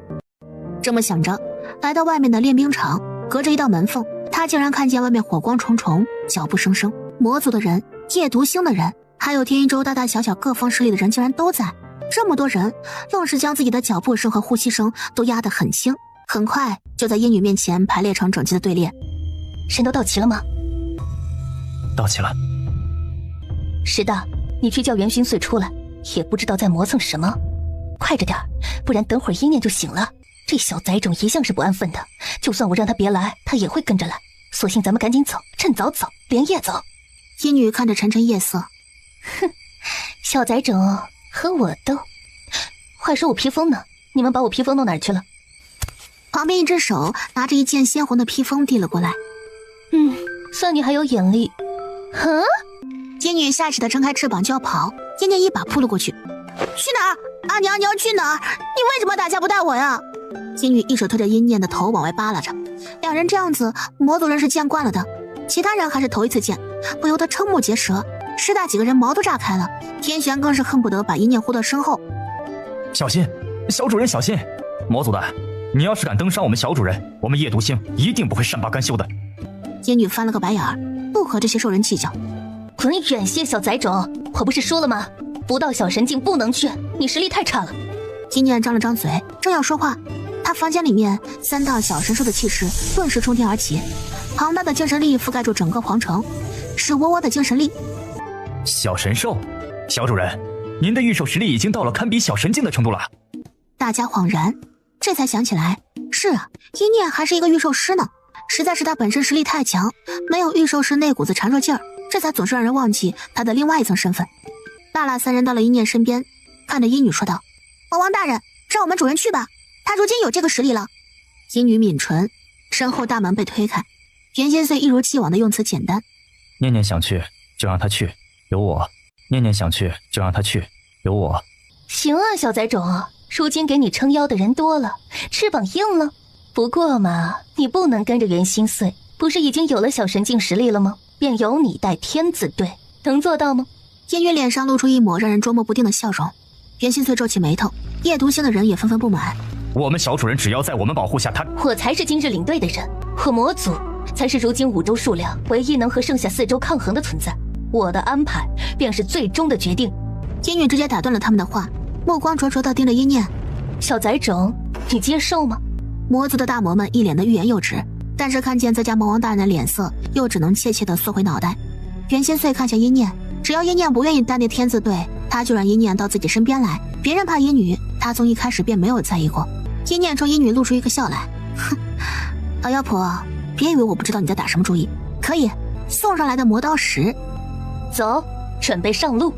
这么想着，来到外面的练兵场，隔着一道门缝，他竟然看见外面火光重重，脚步声声，魔族的人、夜读星的人，还有天一州大大小小各方势力的人竟然都在。这么多人，愣是将自己的脚步声和呼吸声都压得很轻，很快就在鹰女面前排列成整齐的队列。人都到齐了吗？到齐了。石大，你去叫袁心碎出来，也不知道在磨蹭什么，快着点，不然等会儿一念就醒了。这小崽种一向是不安分的，就算我让他别来，他也会跟着来。索性咱们赶紧走，趁早走，连夜走。鹰女看着沉沉夜色，哼，小崽种和我斗。话说我披风呢？你们把我披风弄哪儿去了？旁边一只手拿着一件鲜红的披风递了过来。算你还有眼力。哼！鹰女下意识地撑开翅膀就要跑，燕念一把扑了过去。去哪儿？阿娘，你要去哪儿？你为什么打架不带我呀？鹰女一手推着鹰念的头往外扒拉着，两人这样子，魔族人是见惯了的，其他人还是头一次见，不由得瞠目结舌。师大几个人毛都炸开了，天玄更是恨不得把一念呼到身后。小心，小主人小心！魔族的，你要是敢登伤我们小主人，我们夜读星一定不会善罢甘休的。烟女翻了个白眼儿，不和这些兽人计较。滚远些，小崽种！我不是说了吗？不到小神境不能去，你实力太差了。一念张了张嘴，正要说话，他房间里面3道小神兽的气势顿时冲天而起，庞大的精神力覆盖住整个皇城，是窝窝的精神力。小神兽，小主人，您的御兽实力已经到了堪比小神境的程度了。大家恍然，这才想起来，是啊，一念还是一个御兽师呢。实在是他本身实力太强，没有御兽师那股子孱弱劲儿，这才总是让人忘记他的另外一层身份。大喇3人到了一念身边，看着医女说道：“魔王大人，让我们主人去吧，他如今有这个实力了。”医女抿唇，身后大门被推开，袁千岁一如既往的用词简单：“念念想去就让他去，有我。念念想去就让他去，有我。”行啊，小崽种，如今给你撑腰的人多了，翅膀硬了。不过嘛，你不能跟着袁心碎，不是已经有了小神境实力了吗？便由你带天字队，能做到吗？烟云脸上露出一抹让人捉摸不定的笑容。袁心碎皱起眉头，夜读星的人也纷纷不满。我们小主人只要在我们保护下，他我才是今日领队的人，我魔族才是如今5州数量唯一能和剩下4州抗衡的存在。我的安排便是最终的决定。烟云直接打断了他们的话，目光灼灼地盯着一念：“小崽种，你接受吗？”魔族的大魔们一脸的欲言又止，但是看见自家魔王大人的脸色，又只能怯怯地缩回脑袋。袁千岁看向一念，只要一念不愿意带那天字队，他就让一念到自己身边来。别人怕一女，他从一开始便没有在意过。一念冲一女露出一个笑来，哼，老妖婆，别以为我不知道你在打什么主意。可以，送上来的魔刀石，走，准备上路。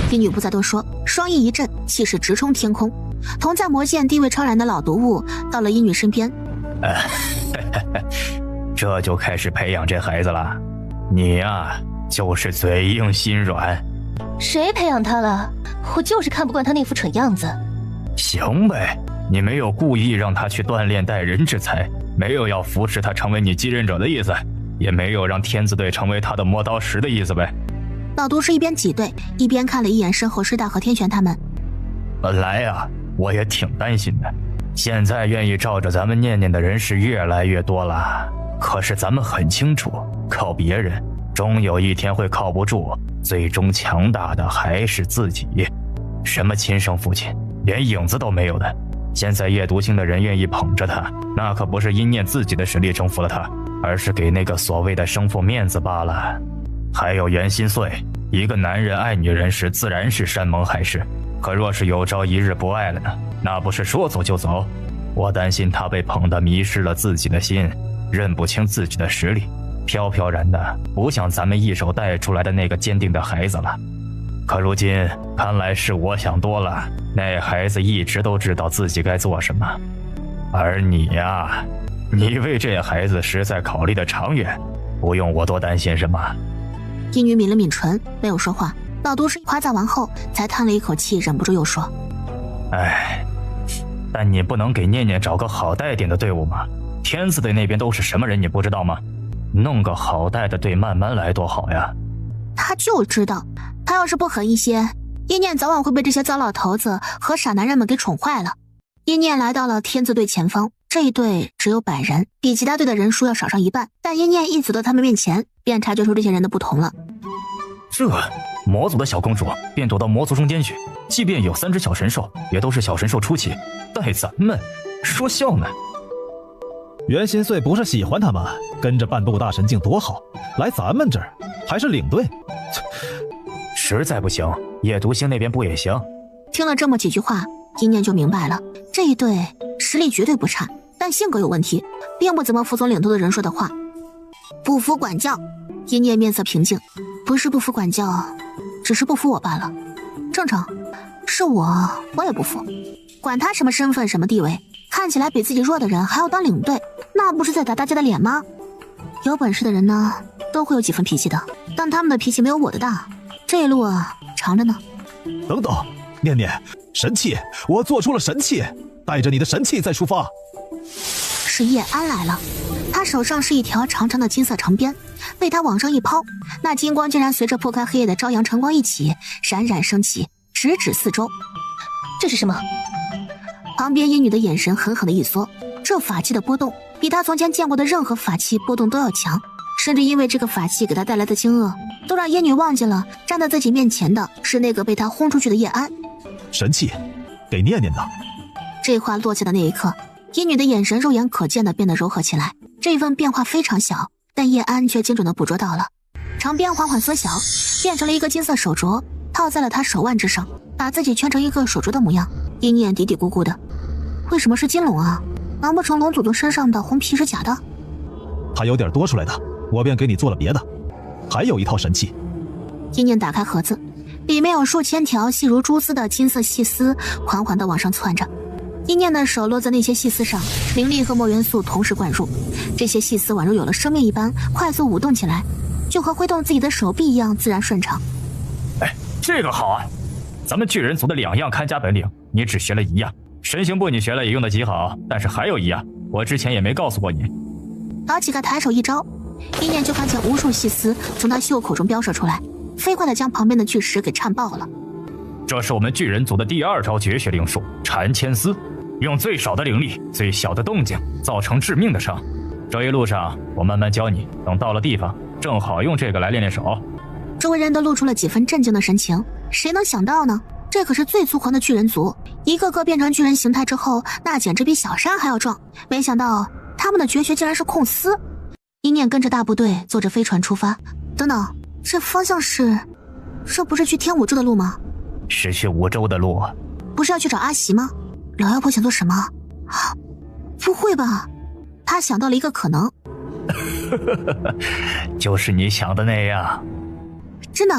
一女不再多说，双翼一震，气势直冲天空。同在魔界地位超然的老毒物到了一女身边，这就开始培养这孩子了。你呀，就是嘴硬心软。谁培养他了？我就是看不惯他那副蠢样子。行呗，你没有故意让他去锻炼待人之才，没有要扶持他成为你继任者的意思，也没有让天字队成为他的磨刀石的意思呗。老毒是一边挤兑，一边看了一眼身后师大和天玄他们。本来啊，我也挺担心的，现在愿意照着咱们念念的人是越来越多了。可是咱们很清楚，靠别人终有一天会靠不住，最终强大的还是自己。什么亲生父亲，连影子都没有的。现在夜读星的人愿意捧着他，那可不是因念自己的实力征服了他，而是给那个所谓的生父面子罢了。还有袁心碎，一个男人爱女人时自然是山盟海誓，可若是有朝一日不爱了呢，那不是说走就走。我担心他被捧得迷失了自己的心，认不清自己的实力，飘飘然的，不像咱们一手带出来的那个坚定的孩子了。可如今看来是我想多了，那孩子一直都知道自己该做什么。而你呀，你为这孩子实在考虑的长远，不用我多担心什么。一女抿了抿唇，没有说话。老毒士夸赞完后，才叹了一口气，忍不住又说：“哎，但你不能给念念找个好带点的队伍吗？天字队那边都是什么人，你不知道吗？弄个好带的队慢慢来多好呀。”他就知道，他要是不狠一些，一念早晚会被这些糟老头子和傻男人们给宠坏了。一念来到了天字队前方，这一队只有100人，比其他队的人数要少上一半。但一念一走到他们面前，便察觉出这些人的不同了。这魔族的小公主便躲到魔族中间去，即便有3只小神兽，也都是小神兽初期，带咱们说笑呢。袁心碎不是喜欢他吗？跟着半步大神境多好，来咱们这儿还是领队。实在不行，夜读星那边不也行？听了这么几句话，一念就明白了，这一队实力绝对不差，但性格有问题，并不怎么服从领头的人说的话。不服管教。一念面色平静，不是不服管教，只是不服我罢了。正常，是我也不服。管他什么身份什么地位，看起来比自己弱的人还要当领队，那不是在打大家的脸吗？有本事的人呢，都会有几分脾气的，但他们的脾气没有我的大。这一路啊，长着呢。等等，念念，神器，我做出了神器，带着你的神器再出发。是叶安来了，他他手上是一条长长的金色长鞭，被他往上一抛，那金光竟然随着破开黑夜的朝阳晨光一起冉冉升起，直指四周。这是什么？旁边阴女的眼神狠狠的一缩，这法器的波动比他从前见过的任何法器波动都要强，甚至因为这个法器给他带来的惊愕，都让阴女忘记了站在自己面前的是那个被他轰出去的叶安。神器，给念念的。这话落下的那一刻，阴女的眼神肉眼可见的变得柔和起来，这份变化非常小，但叶安却精准的捕捉到了。长鞭缓缓缩小，变成了一个金色手镯，套在了他手腕之上，把自己圈成一个手镯的模样。阴念嘀嘀咕咕的，为什么是金龙啊？难不成龙祖宗身上的红皮是假的？还有点多出来的，我便给你做了别的。还有一套神器。阴念打开盒子，里面有数千条细如蛛丝的金色细丝缓缓地往上窜着。阴念的手落在那些细丝上，灵力和魔元素同时灌入，这些细丝宛如有了生命一般，快速舞动起来，就和挥动自己的手臂一样自然顺畅。哎，这个好啊！咱们巨人族的2样看家本领，你只学了1样。神行步你学了也用得极好，但是还有1样，我之前也没告诉过你。老乞丐抬手一招，阴念就看见无数细丝从他袖口中飙射出来，飞快地将旁边的巨石给颤爆了。这是我们巨人族的第2招绝学灵术缠牵丝，用最少的灵力、最小的动静造成致命的伤。这一路上我慢慢教你，等到了地方正好用这个来练练手。周围人都露出了几分震惊的神情，谁能想到呢？这可是最粗犷的巨人族，一个个变成巨人形态之后，那简直比小山还要壮。没想到他们的绝学竟然是控丝。一念跟着大部队坐着飞船出发。等等，这方向是……这不是去天武州的路吗？是去武州的路。不是要去找阿喜吗？老妖婆想做什么？不会吧？他想到了一个可能。就是你想的那样。真的？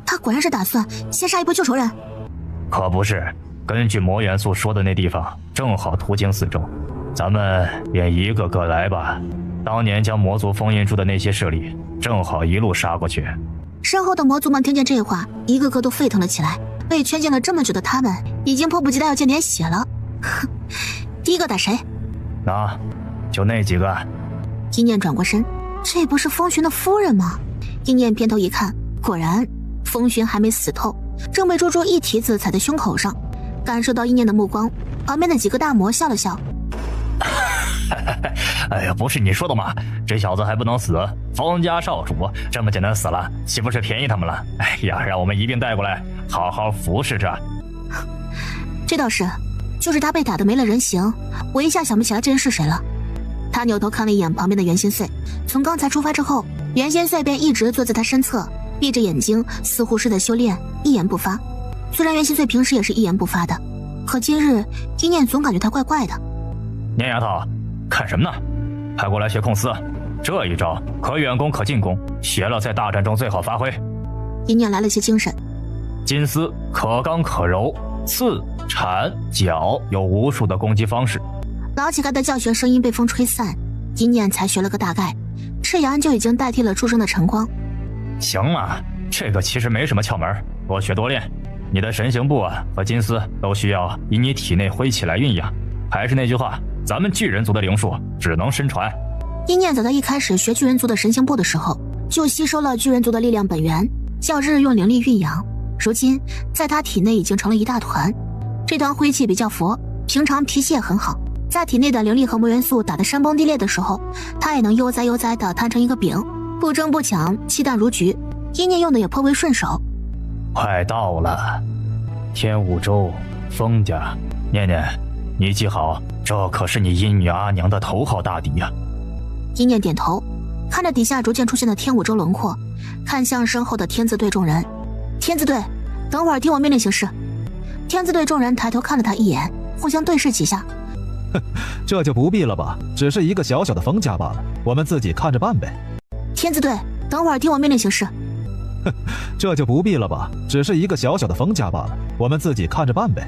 他果然是打算先杀一波旧仇人。可不是，根据魔元素说的那地方正好途经四周，咱们便一个个来吧。当年将魔族封印住的那些势力，正好一路杀过去。身后的魔族们听见这话，一个个都沸腾了起来。被圈禁了这么久的他们，已经迫不及待要见点血了。哼，第一个打谁？就那几个。一念转过身，这不是风寻的夫人吗？一念偏头一看，果然风寻还没死透，正被猪猪一蹄子踩在胸口上。感受到一念的目光，旁边的几个大魔笑了笑。哎呀，不是你说的吗？这小子还不能死，封家少主这么简单死了，岂不是便宜他们了？哎呀，让我们一并带过来，好好服侍着。这倒是，就是他被打得没了人形，我一下想不起来这人是谁了。他扭头看了一眼旁边的袁心碎，从刚才出发之后，袁心碎便一直坐在他身侧，闭着眼睛，似乎是在修炼，一言不发。虽然袁心碎平时也是一言不发的，可今日一念总感觉他怪怪的。念丫头，看什么呢？快过来学控丝，这一招可远攻可近攻，学了在大战中最好发挥。一念来了些精神。金丝可刚可柔，刺、缠、绞有无数的攻击方式。老乞丐的教学声音被风吹散，一念才学了个大概，赤阳就已经代替了出生的晨光。行了，这个其实没什么窍门，多学多练。你的神行步和金丝都需要以你体内挥起来运养。还是那句话，咱们巨人族的灵术只能身传。一念早在一开始学巨人族的神行步的时候，就吸收了巨人族的力量本源，较日用灵力运养。如今在他体内已经成了一大团，这团灰气比较佛，平常脾气也很好，在体内的灵力和魔元素打得山崩地裂的时候，他也能悠哉悠哉地摊成一个饼，不争不抢，气淡如菊。一念用的也颇为顺手。快到了，天武州封家，念念，你记好，这可是你阴女阿娘的头号大敌呀。一念点头，看着底下逐渐出现的天武州轮廓，看向身后的天字队众人。天字队，等会儿听我命令行事。天字队众人抬头看了他一眼，互相对视几下。这就不必了吧，只是一个小小的封家罢了，我们自己看着办呗。天字队，等会儿听我命令行事。这就不必了吧，只是一个小小的封家罢了，我们自己看着办呗。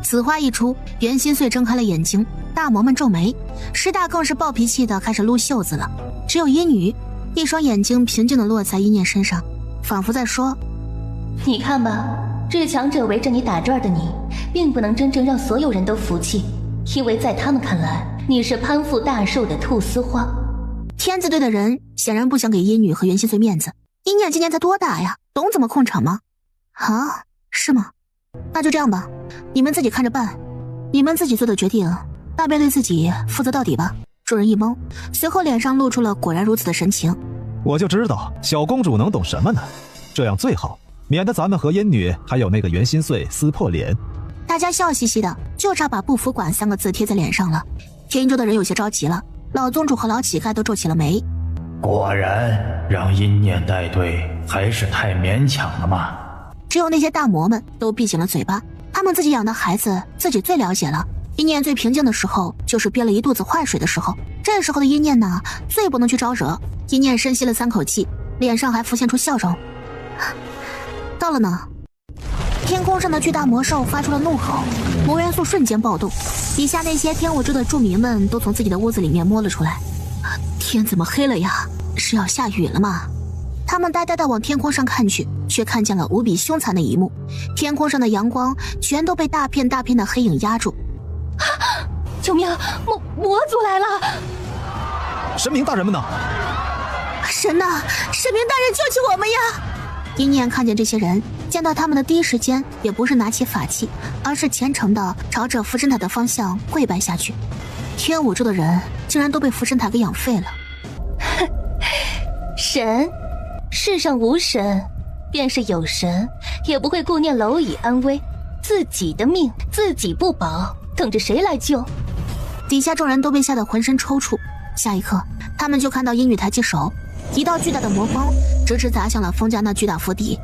此话一出，袁心碎睁开了眼睛，大魔们皱眉，师大更是暴脾气的开始撸袖子了。只有阴女一双眼睛平静的落在一念身上，仿佛在说：你看吧，这强者围着你打转的你，并不能真正让所有人都服气，因为在他们看来，你是攀附大树的菟丝花。天字队的人显然不想给殷女和袁心碎面子。殷念今年才多大呀？懂怎么控场吗？啊，是吗？那就这样吧，你们自己看着办，你们自己做的决定，那便对自己负责到底吧。众人一懵，随后脸上露出了果然如此的神情。我就知道小公主能懂什么呢，这样最好，免得咱们和殷女还有那个袁心碎撕破脸。大家笑嘻嘻的，就差把不服管3个字贴在脸上了。天一州的人有些着急了，老宗主和老乞丐都皱起了眉。果然让殷念带队还是太勉强了嘛。只有那些大魔们都闭紧了嘴巴，他们自己养的孩子自己最了解了。殷念最平静的时候，就是憋了一肚子坏水的时候。这时候的殷念呢，最不能去招惹。殷念深吸了3口气，脸上还浮现出笑容。到了呢。天空上的巨大魔兽发出了怒吼，魔元素瞬间暴动，底下那些天武州的住民们都从自己的屋子里面摸了出来。天怎么黑了呀？是要下雨了吗？他们呆呆地往天空上看去，却看见了无比凶残的一幕，天空上的阳光全都被大片大片的黑影压住。救命！魔族来了！神明大人们呢？神呐！神明大人救起我们呀！殷念看见这些人，见到他们的第一时间也不是拿起法器，而是虔诚地朝着福神塔的方向跪拜下去。天武州的人竟然都被福神塔给养废了。神，世上无神，便是有神，也不会顾念蝼蚁安危，自己的命自己不保，等着谁来救？底下众人都被吓得浑身抽搐。下一刻，他们就看到殷女抬起手，一道巨大的魔光直直砸向了封家那巨大府邸。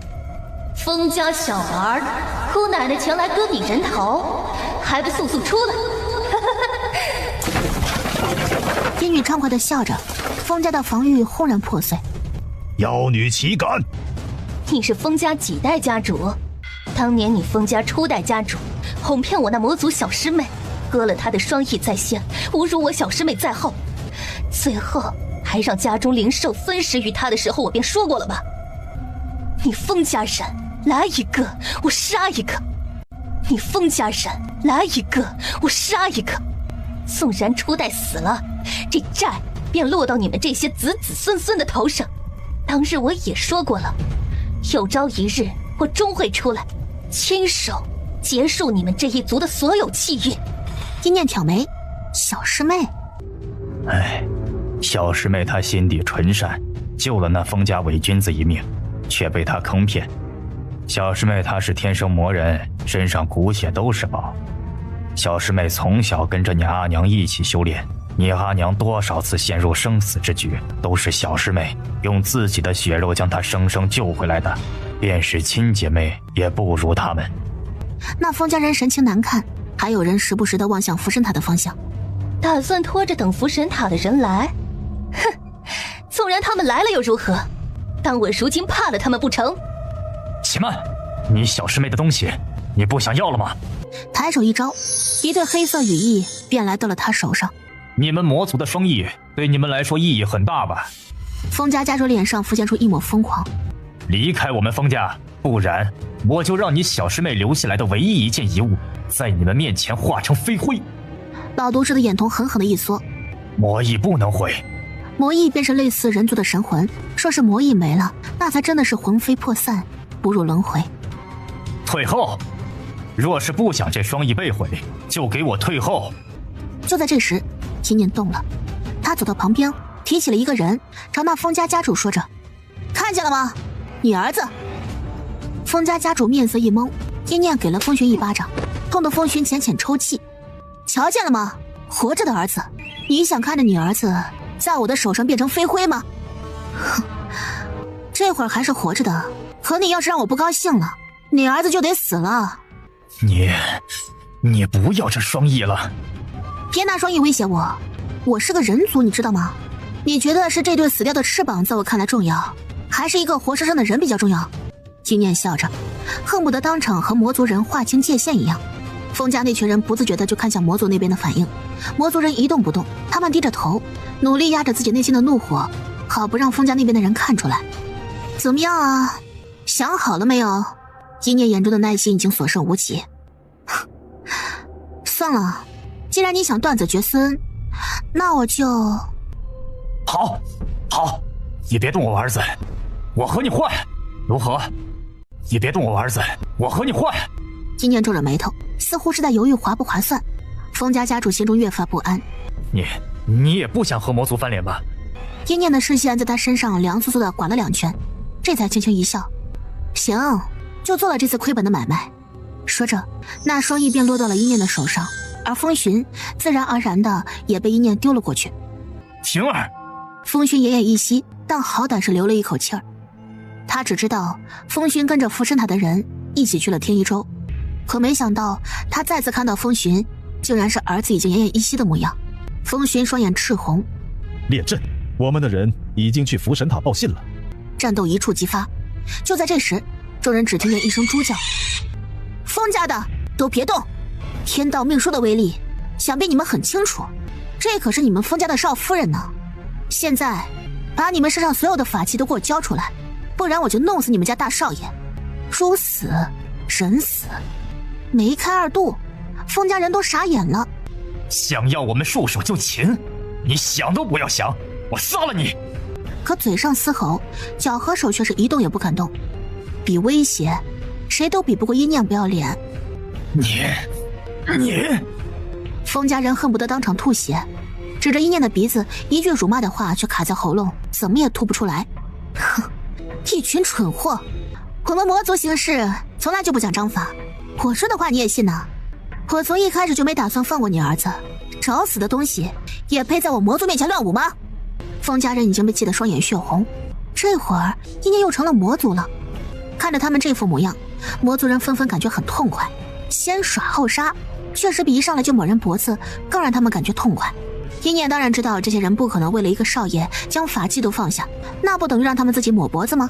封家小儿，姑奶奶前来割你人头，还不速速出来！殷女畅快地笑着，封家的防御轰然破碎。妖女岂敢！你是封家几代家主？当年你封家初代家主，哄骗我那魔族小师妹，割了她的双翼在先，侮辱我小师妹在后，最后还让家中灵兽分食于她的时候，我便说过了吧？你封家人来一个，我杀一个；你封家人来一个，我杀一个。纵然初代死了，这债便落到你们这些子子孙孙的头上。当日我也说过了，有朝一日我终会出来，亲手结束你们这一族的所有气运。殷念挑眉，小师妹。小师妹她心地纯善，救了那封家伪君子一命，却被他坑骗。小师妹她是天生魔人，身上骨血都是宝。小师妹从小跟着你阿娘一起修炼，你阿娘多少次陷入生死之局，都是小师妹用自己的血肉将她生生救回来的，便是亲姐妹也不如他们。那封家人神情难看，还有人时不时地望向福神塔的方向。打算拖着等福神塔的人来？哼，纵然他们来了又如何？当我如今怕了他们不成？且慢，你小师妹的东西你不想要了吗？抬手一招，一对黑色羽翼便来到了他手上。你们魔族的双翼对你们来说意义很大吧？封家家主脸上浮现出一抹疯狂。离开我们封家，不然我就让你小师妹留下来的唯一一件遗物在你们面前化成飞灰。老毒士的眼瞳狠狠地一缩。魔翼不能毁。魔翼便是类似人族的神魂，说是魔翼没了，那才真的是魂飞魄散，不入轮回。退后！若是不想这双翼被毁，就给我退后！就在这时，殷念动了，他走到旁边，提起了一个人，朝那封家家主说着：“看见了吗？你儿子。”封家家主面色一懵，殷念给了风寻一巴掌，痛得风寻浅浅抽泣。瞧见了吗？活着的儿子，你想看着你儿子在我的手上变成飞灰吗？哼，这会儿还是活着的，可你要是让我不高兴了，你儿子就得死了。你不要这双翼了！别拿双翼威胁我，我是个人族，你知道吗？你觉得是这对死掉的翅膀在我看来重要，还是一个活生生的人比较重要？金念笑着，恨不得当场和魔族人划清界限一样。封家那群人不自觉地就看向魔族那边的反应，魔族人一动不动，他们低着头，努力压着自己内心的怒火，好不让封家那边的人看出来。怎么样啊？想好了没有？金念眼中的耐心已经所剩无几。算了，既然你想断子绝孙，那我就……好，好，你别动我儿子，我和你换，如何？你别动我儿子，我和你换。金念皱着眉头，似乎是在犹豫划不划算。封家家主心中越发不安。你也不想和魔族翻脸吧？阴念的视线在他身上凉飕飕的刮了2圈，这才轻轻一笑。行，就做了这次亏本的买卖。说着，那双翼便落到了阴念的手上，而风寻自然而然的也被阴念丢了过去。晴儿，风寻奄奄一息，但好歹是留了一口气儿。他只知道风寻跟着福神塔的人一起去了天一州，可没想到他再次看到风寻，竟然是儿子已经奄奄一息的模样。风寻双眼赤红。列阵，我们的人已经去福神塔报信了。战斗一触即发。就在这时，众人只听见一声猪叫：风家的都别动！天道命书的威力想必你们很清楚，这可是你们风家的少夫人呢。现在把你们身上所有的法器都给我交出来，不然我就弄死你们家大少爷。猪死人死，梅开二度，风家人都傻眼了。想要我们束手就擒，你想都不要想，我杀了你！可嘴上嘶吼，脚和手却是一动也不敢动。比威胁，谁都比不过阴念不要脸。你，风家人恨不得当场吐血，指着阴念的鼻子，一句辱骂的话却卡在喉咙，怎么也吐不出来。哼，一群蠢货！我们魔族行事从来就不讲章法，我说的话你也信呢？我从一开始就没打算放过你儿子，找死的东西也配在我魔族面前乱舞吗？风家人已经被气得双眼血红，这会儿阴念又成了魔族了。看着他们这副模样，魔族人纷纷感觉很痛快，先耍后杀，确实比一上来就抹人脖子更让他们感觉痛快。阴念当然知道这些人不可能为了一个少爷将法器都放下，那不等于让他们自己抹脖子吗？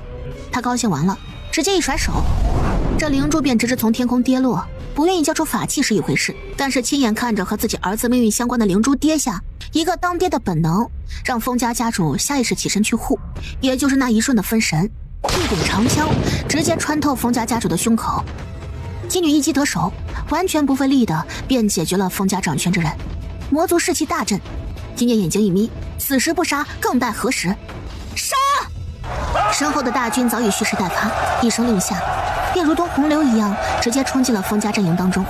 他高兴完了，直接一甩手，这灵珠便直直从天空跌落。不愿意交出法器是一回事，但是亲眼看着和自己儿子命运相关的灵珠跌下，一个当爹的本能让风家家主下意识起身去护，也就是那一瞬的分神，一柄长枪直接穿透风家家主的胸口。金女一击得手，完全不费力的便解决了风家掌权之人。魔族士气大振，金念眼睛一眯，此时不杀更待何时？杀！身后的大军早已蓄势待发，一声令下，便如同洪流一样直接冲进了风家阵营当中。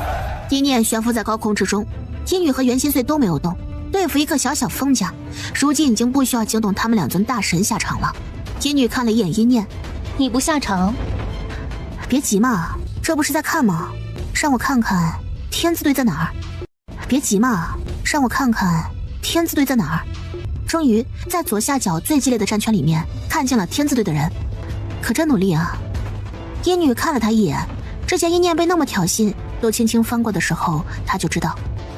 阴念悬浮在高空之中，金女和袁心碎都没有动，对付一个小小风家，如今已经不需要惊动他们2尊大神下场了。金女看了一眼阴念，你不下场？别急嘛，这不是在看吗？让我看看天字队在哪儿。别急嘛，让我看看天字队在哪儿。终于在左下角最激烈的战圈里面看见了天字队的人，可真努力啊。阴女看了他一眼，之前阴念被那么挑衅都轻轻翻过的时候，他就知道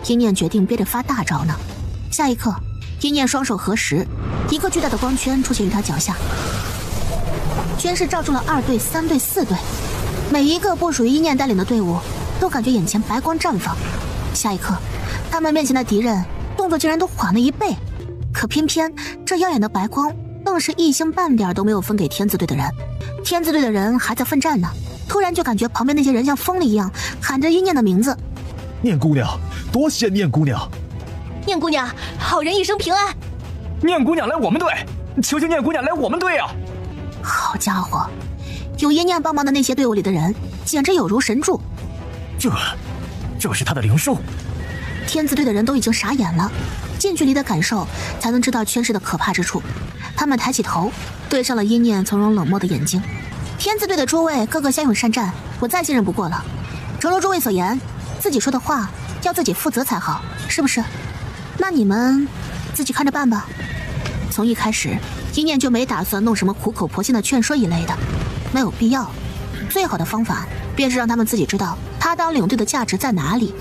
阴念决定憋着发大招呢。下一刻，阴念双手合十，一个巨大的光圈出现于他脚下，圈势罩住了2队、3队、4队，每一个不属于阴念带领的队伍都感觉眼前白光绽放。下一刻，他们面前的敌人动作竟然都缓了1倍，可偏偏这耀眼的白光更是一星半点都没有分给天字队的人。天字队的人还在奋战呢，突然就感觉旁边那些人像疯了一样喊着阴念的名字。念姑娘，多谢念姑娘！念姑娘，好人一生平安！念姑娘来我们队，求求念姑娘来我们队啊！好家伙，有阴念帮忙的那些队伍里的人简直有如神助。这是他的灵兽。天字队的人都已经傻眼了，近距离的感受才能知道圈势的可怕之处。他们抬起头，对上了阴念从容冷漠的眼睛。天字队的诸位个个骁勇善战，我再信任不过了。诚如诸位所言，自己说的话要自己负责才好，是不是？那你们自己看着办吧。从一开始，阴念就没打算弄什么苦口婆心的劝说一类的，没有必要。最好的方法便是让他们自己知道他当领队的价值在哪里。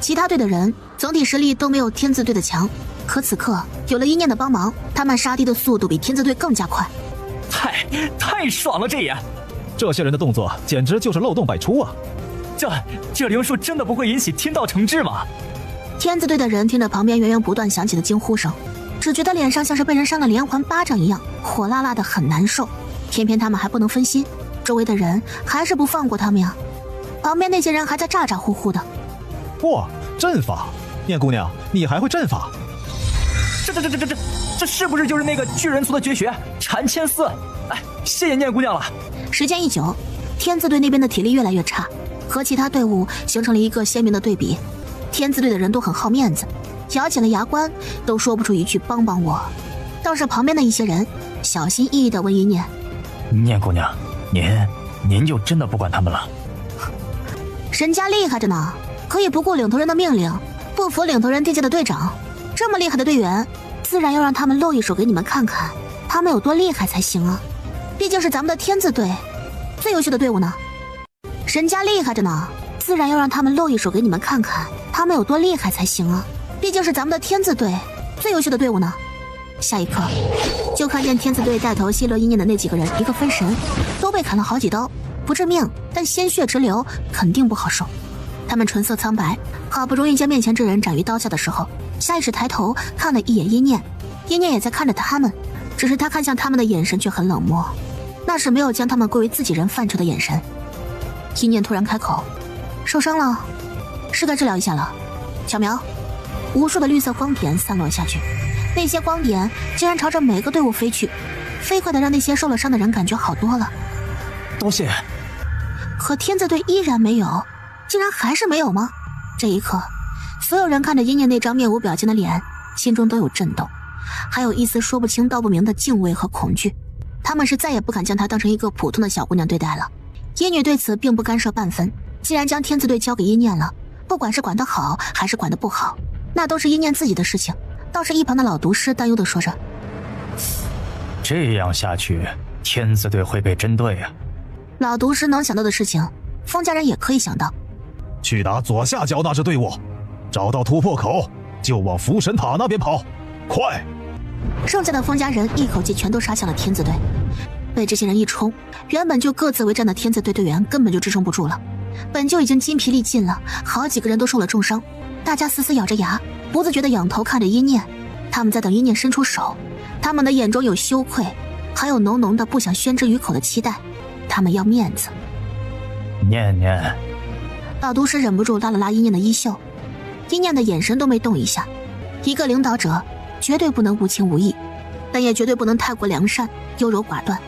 其他队的人总体实力都没有天字队的强，可此刻有了阴念的帮忙，他们杀敌的速度比天字队更加快。太爽了！这些人的动作简直就是漏洞百出啊！这灵术真的不会引起天道惩治吗？天字队的人听着旁边源源不断响起的惊呼声，只觉得脸上像是被人扇了连环巴掌一样，火辣辣的很难受。偏偏他们还不能分心，周围的人还是不放过他们呀。旁边那些人还在咋咋呼呼的。哇，阵法！念姑娘，你还会阵法？这是不是就是那个巨人族的绝学缠千丝？哎，谢谢念姑娘了。时间一久，天字队那边的体力越来越差，和其他队伍形成了一个鲜明的对比。天字队的人都很好面子，咬紧了牙关都说不出一句帮帮我。倒是旁边的一些人小心翼翼地问一念：念姑娘，您就真的不管他们了？人家厉害着呢，可以不顾领头人的命令，不服领头人地界的队长。这么厉害的队员，自然要让他们露一手给你们看看，他们有多厉害才行啊！毕竟是咱们的天字队最优秀的队伍呢。人家厉害着呢，自然要让他们露一手给你们看看，他们有多厉害才行啊！毕竟是咱们的天字队最优秀的队伍呢。下一刻，就看见天字队带头奚落一念的那几个人一个分神，都被砍了好几刀，不致命，但鲜血直流，肯定不好受。他们唇色苍白，好不容易将面前之人斩于刀下的时候，下意识抬头看了一眼一念，一念也在看着他们，只是他看向他们的眼神却很冷漠，那是没有将他们归为自己人范畴的眼神。一念突然开口：受伤了，是该治疗一下了。巧苗，无数的绿色光点散落下去，那些光点竟然朝着每个队伍飞去，飞快的让那些受了伤的人感觉好多了。多谢。可天字队依然没有，竟然还是没有吗？这一刻，所有人看着一念那张面无表情的脸，心中都有震动，还有一丝说不清道不明的敬畏和恐惧。他们是再也不敢将她当成一个普通的小姑娘对待了。耶女对此并不干涉半分，既然将天字队交给一念了，不管是管得好还是管得不好，那都是一念自己的事情。倒是一旁的老毒师担忧地说着：这样下去，天字队会被针对啊。老毒师能想到的事情，风家人也可以想到。去打左下角那支队伍，找到突破口就往福神塔那边跑，快！剩下的风家人一口气全都杀向了天字队。被这些人一冲，原本就各自为战的天字队队员根本就支撑不住了，本就已经筋疲力尽了，好几个人都受了重伤。大家死死咬着牙，不自觉地仰头看着一念，他们在等一念伸出手，他们的眼中有羞愧，还有浓浓的不想宣之于口的期待，他们要面子。念念，老毒师忍不住拉了拉一念的衣袖，一念的眼神都没动一下。一个领导者绝对不能无情无义，但也绝对不能太过良善，优柔寡断。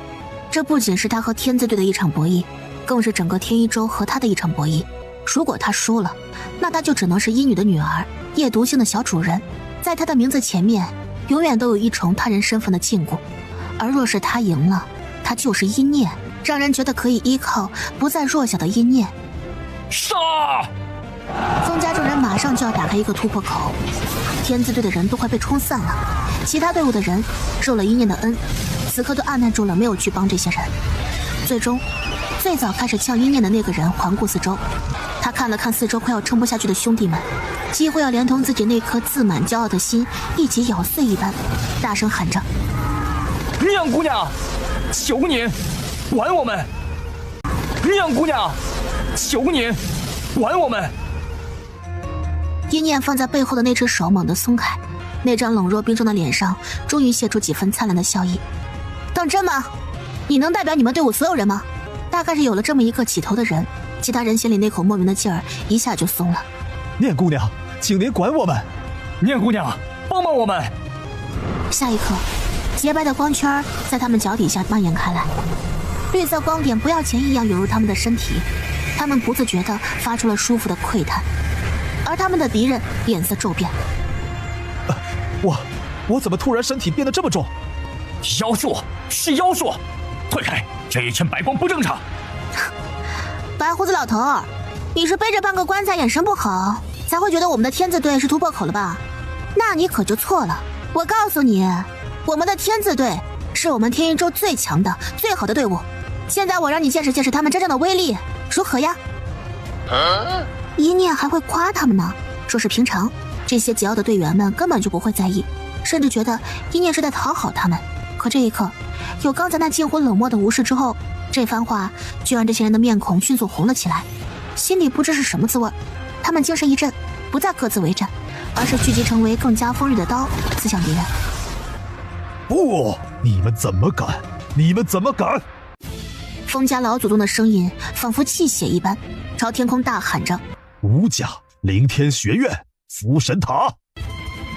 这不仅是他和天字队的一场博弈，更是整个天一州和他的一场博弈。如果他输了，那他就只能是医女的女儿，夜毒星的小主人，在他的名字前面永远都有一重他人身份的禁锢。而若是他赢了，他就是一念，让人觉得可以依靠，不再弱小的一念。杀！风家众人马上就要打开一个突破口，天字队的人都快被冲散了，其他队伍的人受了一念的恩，此刻都按捺住了没有去帮这些人。最终，最早开始呛一念的那个人环顾四周，他看了看四周快要撑不下去的兄弟们，几乎要连同自己那颗自满骄傲的心一起咬碎一般，大声喊着：念姑娘，求你管我们！念姑娘，求你管我们！一念放在背后的那只手猛地松开，那张冷若冰霜的脸上终于泄出几分灿烂的笑意。当真吗？你能代表你们队伍所有人吗？大概是有了这么一个起头的人，其他人心里那口莫名的劲儿一下就松了。念姑娘，请您管我们！念姑娘，帮帮我们！下一刻，洁白的光圈在他们脚底下蔓延开来，绿色光点不要钱一样涌入他们的身体，他们不自觉地发出了舒服的喟叹，而他们的敌人脸色骤变。我怎么突然身体变得这么重？妖术，是妖术！退开，这一圈白光不正常。白胡子老头儿，你是背着半个棺材，眼神不好，才会觉得我们的天字队是突破口了吧？那你可就错了。我告诉你，我们的天字队是我们天一州最强的、最好的队伍。现在我让你见识见识他们真正的威力，如何呀？一念还会夸他们呢，说是平常这些桀骜的队员们根本就不会在意，甚至觉得一念是在讨好他们。可这一刻，有刚才那近乎冷漠的无视之后，这番话却让这些人的面孔迅速红了起来，心里不知是什么滋味。他们精神一振，不再各自为战，而是聚集成为更加锋利的刀，刺向敌人。不，你们怎么敢？你们怎么敢！风家老祖宗的声音仿佛泣血一般，朝天空大喊着：吴家凌天学院福神塔！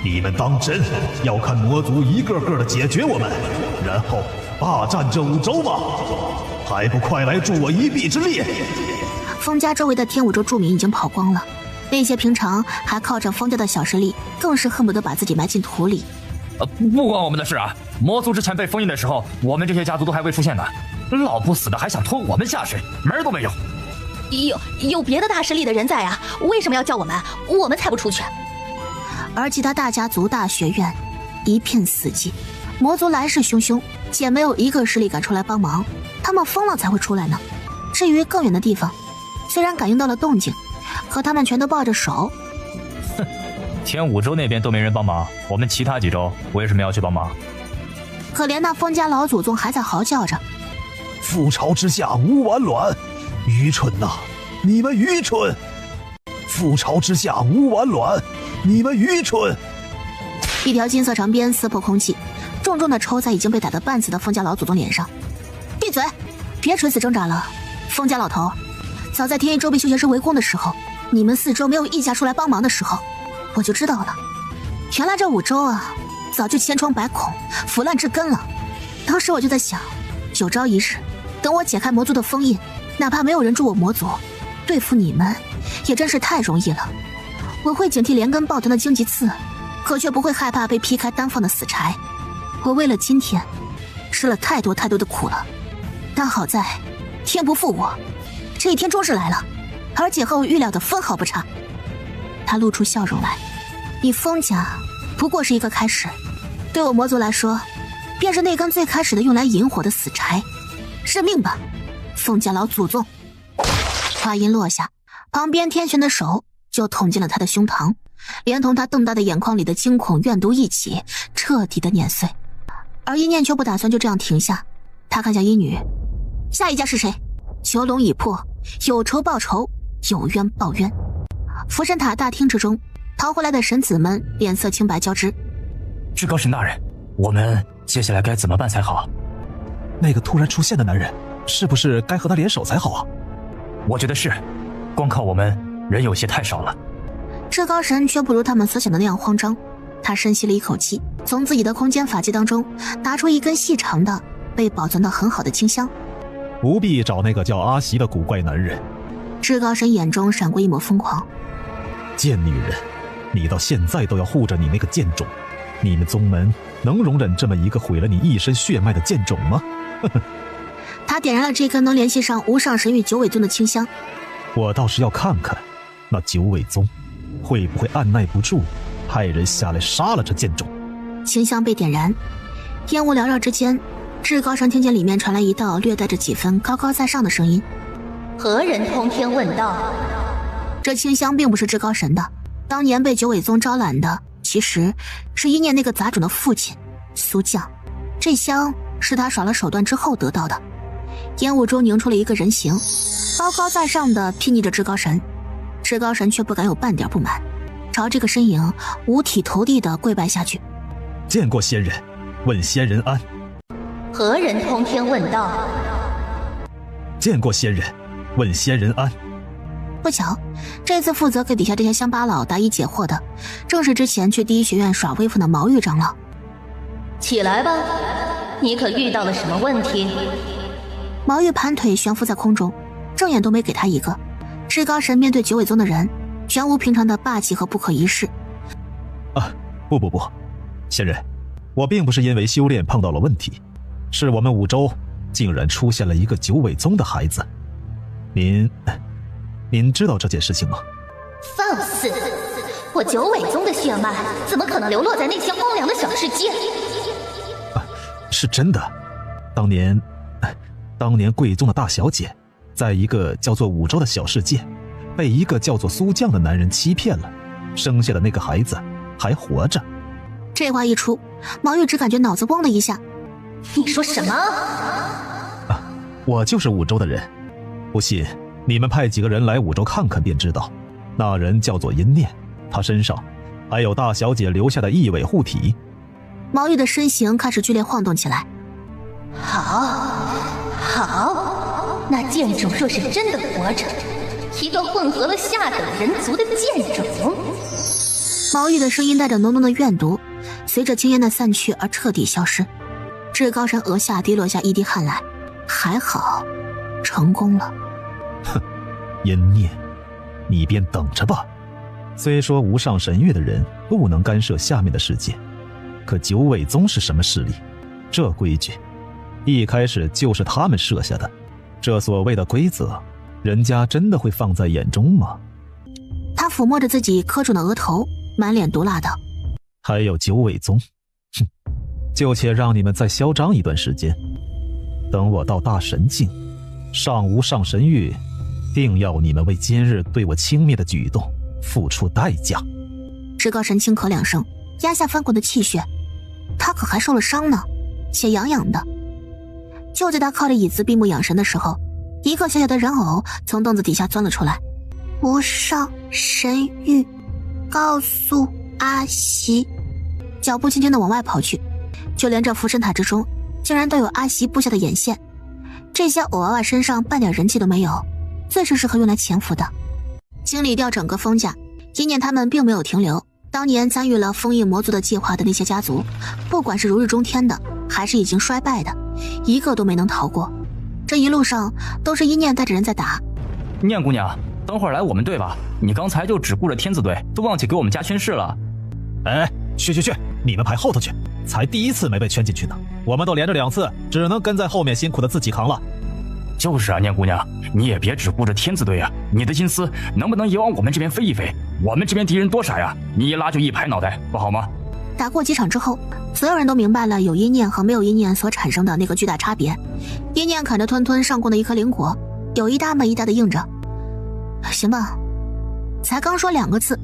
你们当真要看魔族一个个的解决我们，然后霸占这5州吗？还不快来助我一臂之力！封家周围的天武州住民已经跑光了，那些平常还靠着封家的小势力，更是恨不得把自己埋进土里。不关我们的事啊！魔族之前被封印的时候，我们这些家族都还未出现呢。老不死的还想拖我们下水，门都没有。有别的大势力的人在啊，为什么要叫我们？我们才不出去。而其他大家族、大学院一片死寂，魔族来势汹汹，且没有一个势力敢出来帮忙，他们疯了才会出来呢。至于更远的地方，虽然感应到了动静，可他们全都抱着手。哼，天武州那边都没人帮忙，我们其他几州为什么要去帮忙？可怜那封家老祖宗还在嚎叫着：覆巢之下无完卵，愚蠢呐！你们愚蠢！覆巢之下无完卵，你们愚蠢！一条金色长鞭撕破空气，重重的抽在已经被打得半死的封家老祖宗脸上。闭嘴，别垂死挣扎了。封家老头，早在天一州被修邪师围攻的时候，你们4州没有一家出来帮忙的时候，我就知道了。原来这5州啊，早就千疮百孔，腐烂至根了。当时我就在想，有朝一日，等我解开魔族的封印，哪怕没有人助我魔族，对付你们也真是太容易了。我会警惕连根爆断的荆棘刺，可却不会害怕被劈开单放的死柴。我为了今天吃了太多的苦了，但好在天不负我，这一天终是来了，而且和我预料的分毫不差。他露出笑容来，你封家不过是一个开始，对我魔族来说，便是那根最开始的用来引火的死柴。认命吧，封家老祖宗！话音落下，旁边天玄的手就捅进了他的胸膛，连同他瞪大的眼眶里的惊恐怨毒一起，彻底的碾碎。而一念却不打算就这样停下，他看向一女，下一家是谁？囚笼已破，有仇报仇，有冤报冤。福神塔大厅之中，逃回来的神子们脸色青白交织。至高神大人，我们接下来该怎么办才好？那个突然出现的男人，是不是该和他联手才好啊？我觉得是，光靠我们人有些太少了。至高神却不如他们所想的那样慌张，他深吸了一口气，从自己的空间法器当中拿出一根细长的被保存得很好的清香。不必找那个叫阿袭的古怪男人。至高神眼中闪过一抹疯狂。贱女人，你到现在都要护着你那个贱种，你们宗门能容忍这么一个毁了你一身血脉的贱种吗？他点燃了这根能联系上无上神域九尾宗的清香。我倒是要看看那九尾宗会不会按耐不住，派人下来杀了这贱种。清香被点燃，烟雾缭绕之间，至高神听见里面传来一道略带着几分高高在上的声音：何人通天问道？这清香并不是至高神的，当年被九尾宗招揽的其实是一念那个杂种的父亲苏将，这香是他耍了手段之后得到的。烟雾中凝出了一个人形，高高在上的睥睨着至高神，至高神却不敢有半点不满，朝这个身影五体投地的跪拜下去。见过仙人，问仙人安。何人通天问道？见过仙人，问仙人安。不巧，这次负责给底下这些乡巴佬答疑解惑的，正是之前去第一学院耍威风的毛玉长老。起来吧，你可遇到了什么问题？毛玉盘腿悬浮在空中，正眼都没给他一个。至高神面对九尾宗的人，全无平常的霸气和不可一世。不，仙人，我并不是因为修炼碰到了问题，是我们五州竟然出现了一个九尾宗的孩子。您知道这件事情吗？放肆！我九尾宗的血脉怎么可能流落在那些荒凉的小世界？是真的。当年贵宗的大小姐，在一个叫做五州的小世界，被一个叫做苏将的男人欺骗了，生下的那个孩子还活着。这话一出，毛玉只感觉脑子嗡的一下。你说什么？我就是五州的人，不信你们派几个人来五州看看便知道。那人叫做阴念，他身上还有大小姐留下的异尾护体。毛玉的身形开始剧烈晃动起来。好，那剑种若是真的活着，一个混合了下等人族的剑种，毛玉的声音带着浓浓的怨毒，随着青烟的散去而彻底消失。至高山额下滴落下一滴汗来，还好，成功了。哼，阴念，你便等着吧。虽说无上神域的人不能干涉下面的世界，可九尾宗是什么势力？这规矩一开始就是他们设下的，这所谓的规则，人家真的会放在眼中吗？他抚摸着自己磕肿的额头，满脸毒辣道：还有九尾宗，哼，就且让你们再嚣张一段时间，等我到大神境，上无上神域，定要你们为今日对我轻蔑的举动付出代价。至高神轻咳两声，压下翻滚的气血，他可还受了伤呢，血痒痒的。就在他靠着椅子闭目养神的时候，一个小小的人偶从凳子底下钻了出来。无上神域，告诉阿袭。脚步轻轻地往外跑去，就连这浮神塔之中竟然都有阿袭布下的眼线，这些偶娃娃身上半点人气都没有，最是适合用来潜伏的。清理掉整个封架，阴念他们并没有停留。当年参与了封印魔族的计划的那些家族，不管是如日中天的还是已经衰败的，一个都没能逃过。这一路上都是阴念带着人在打。念姑娘，等会儿来我们队吧，你刚才就只顾着天子队，都忘记给我们加圈式了。哎，去，你们排后头去，才第一次没被圈进去呢，我们都连着2次，只能跟在后面辛苦的自己扛了。就是啊，念姑娘，你也别只顾着天子队啊，你的心思能不能也往我们这边飞一飞？我们这边敌人多傻呀，你一拉就一排脑袋，不好吗？打过几场之后，所有人都明白了有阴念和没有阴念所产生的那个巨大差别。阴念啃着吞吞上供的一颗灵果，有一大没一大的应着。行吧，才刚说2个字，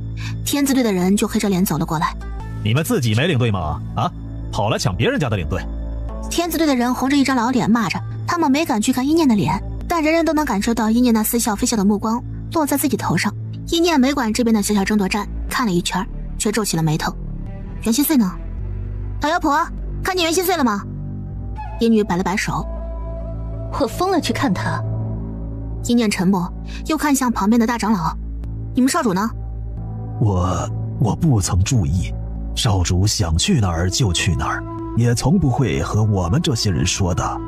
天字队的人就黑着脸走了过来。你们自己没领队吗？啊，跑来抢别人家的领队。天字队的人红着一张老脸骂着，他们没敢去看阴念的脸，但人人都能感受到阴念那似笑非笑的目光落在自己头上。阴念没管这边的小小争夺战，看了一圈，却皱起了眉头。袁心碎呢？老妖婆，看见袁心碎了吗？阴女摆了摆手。我疯了去看他。阴念沉默，又看向旁边的大长老。你们少主呢？我不曾注意，少主想去哪儿就去哪儿，也从不会和我们这些人说的。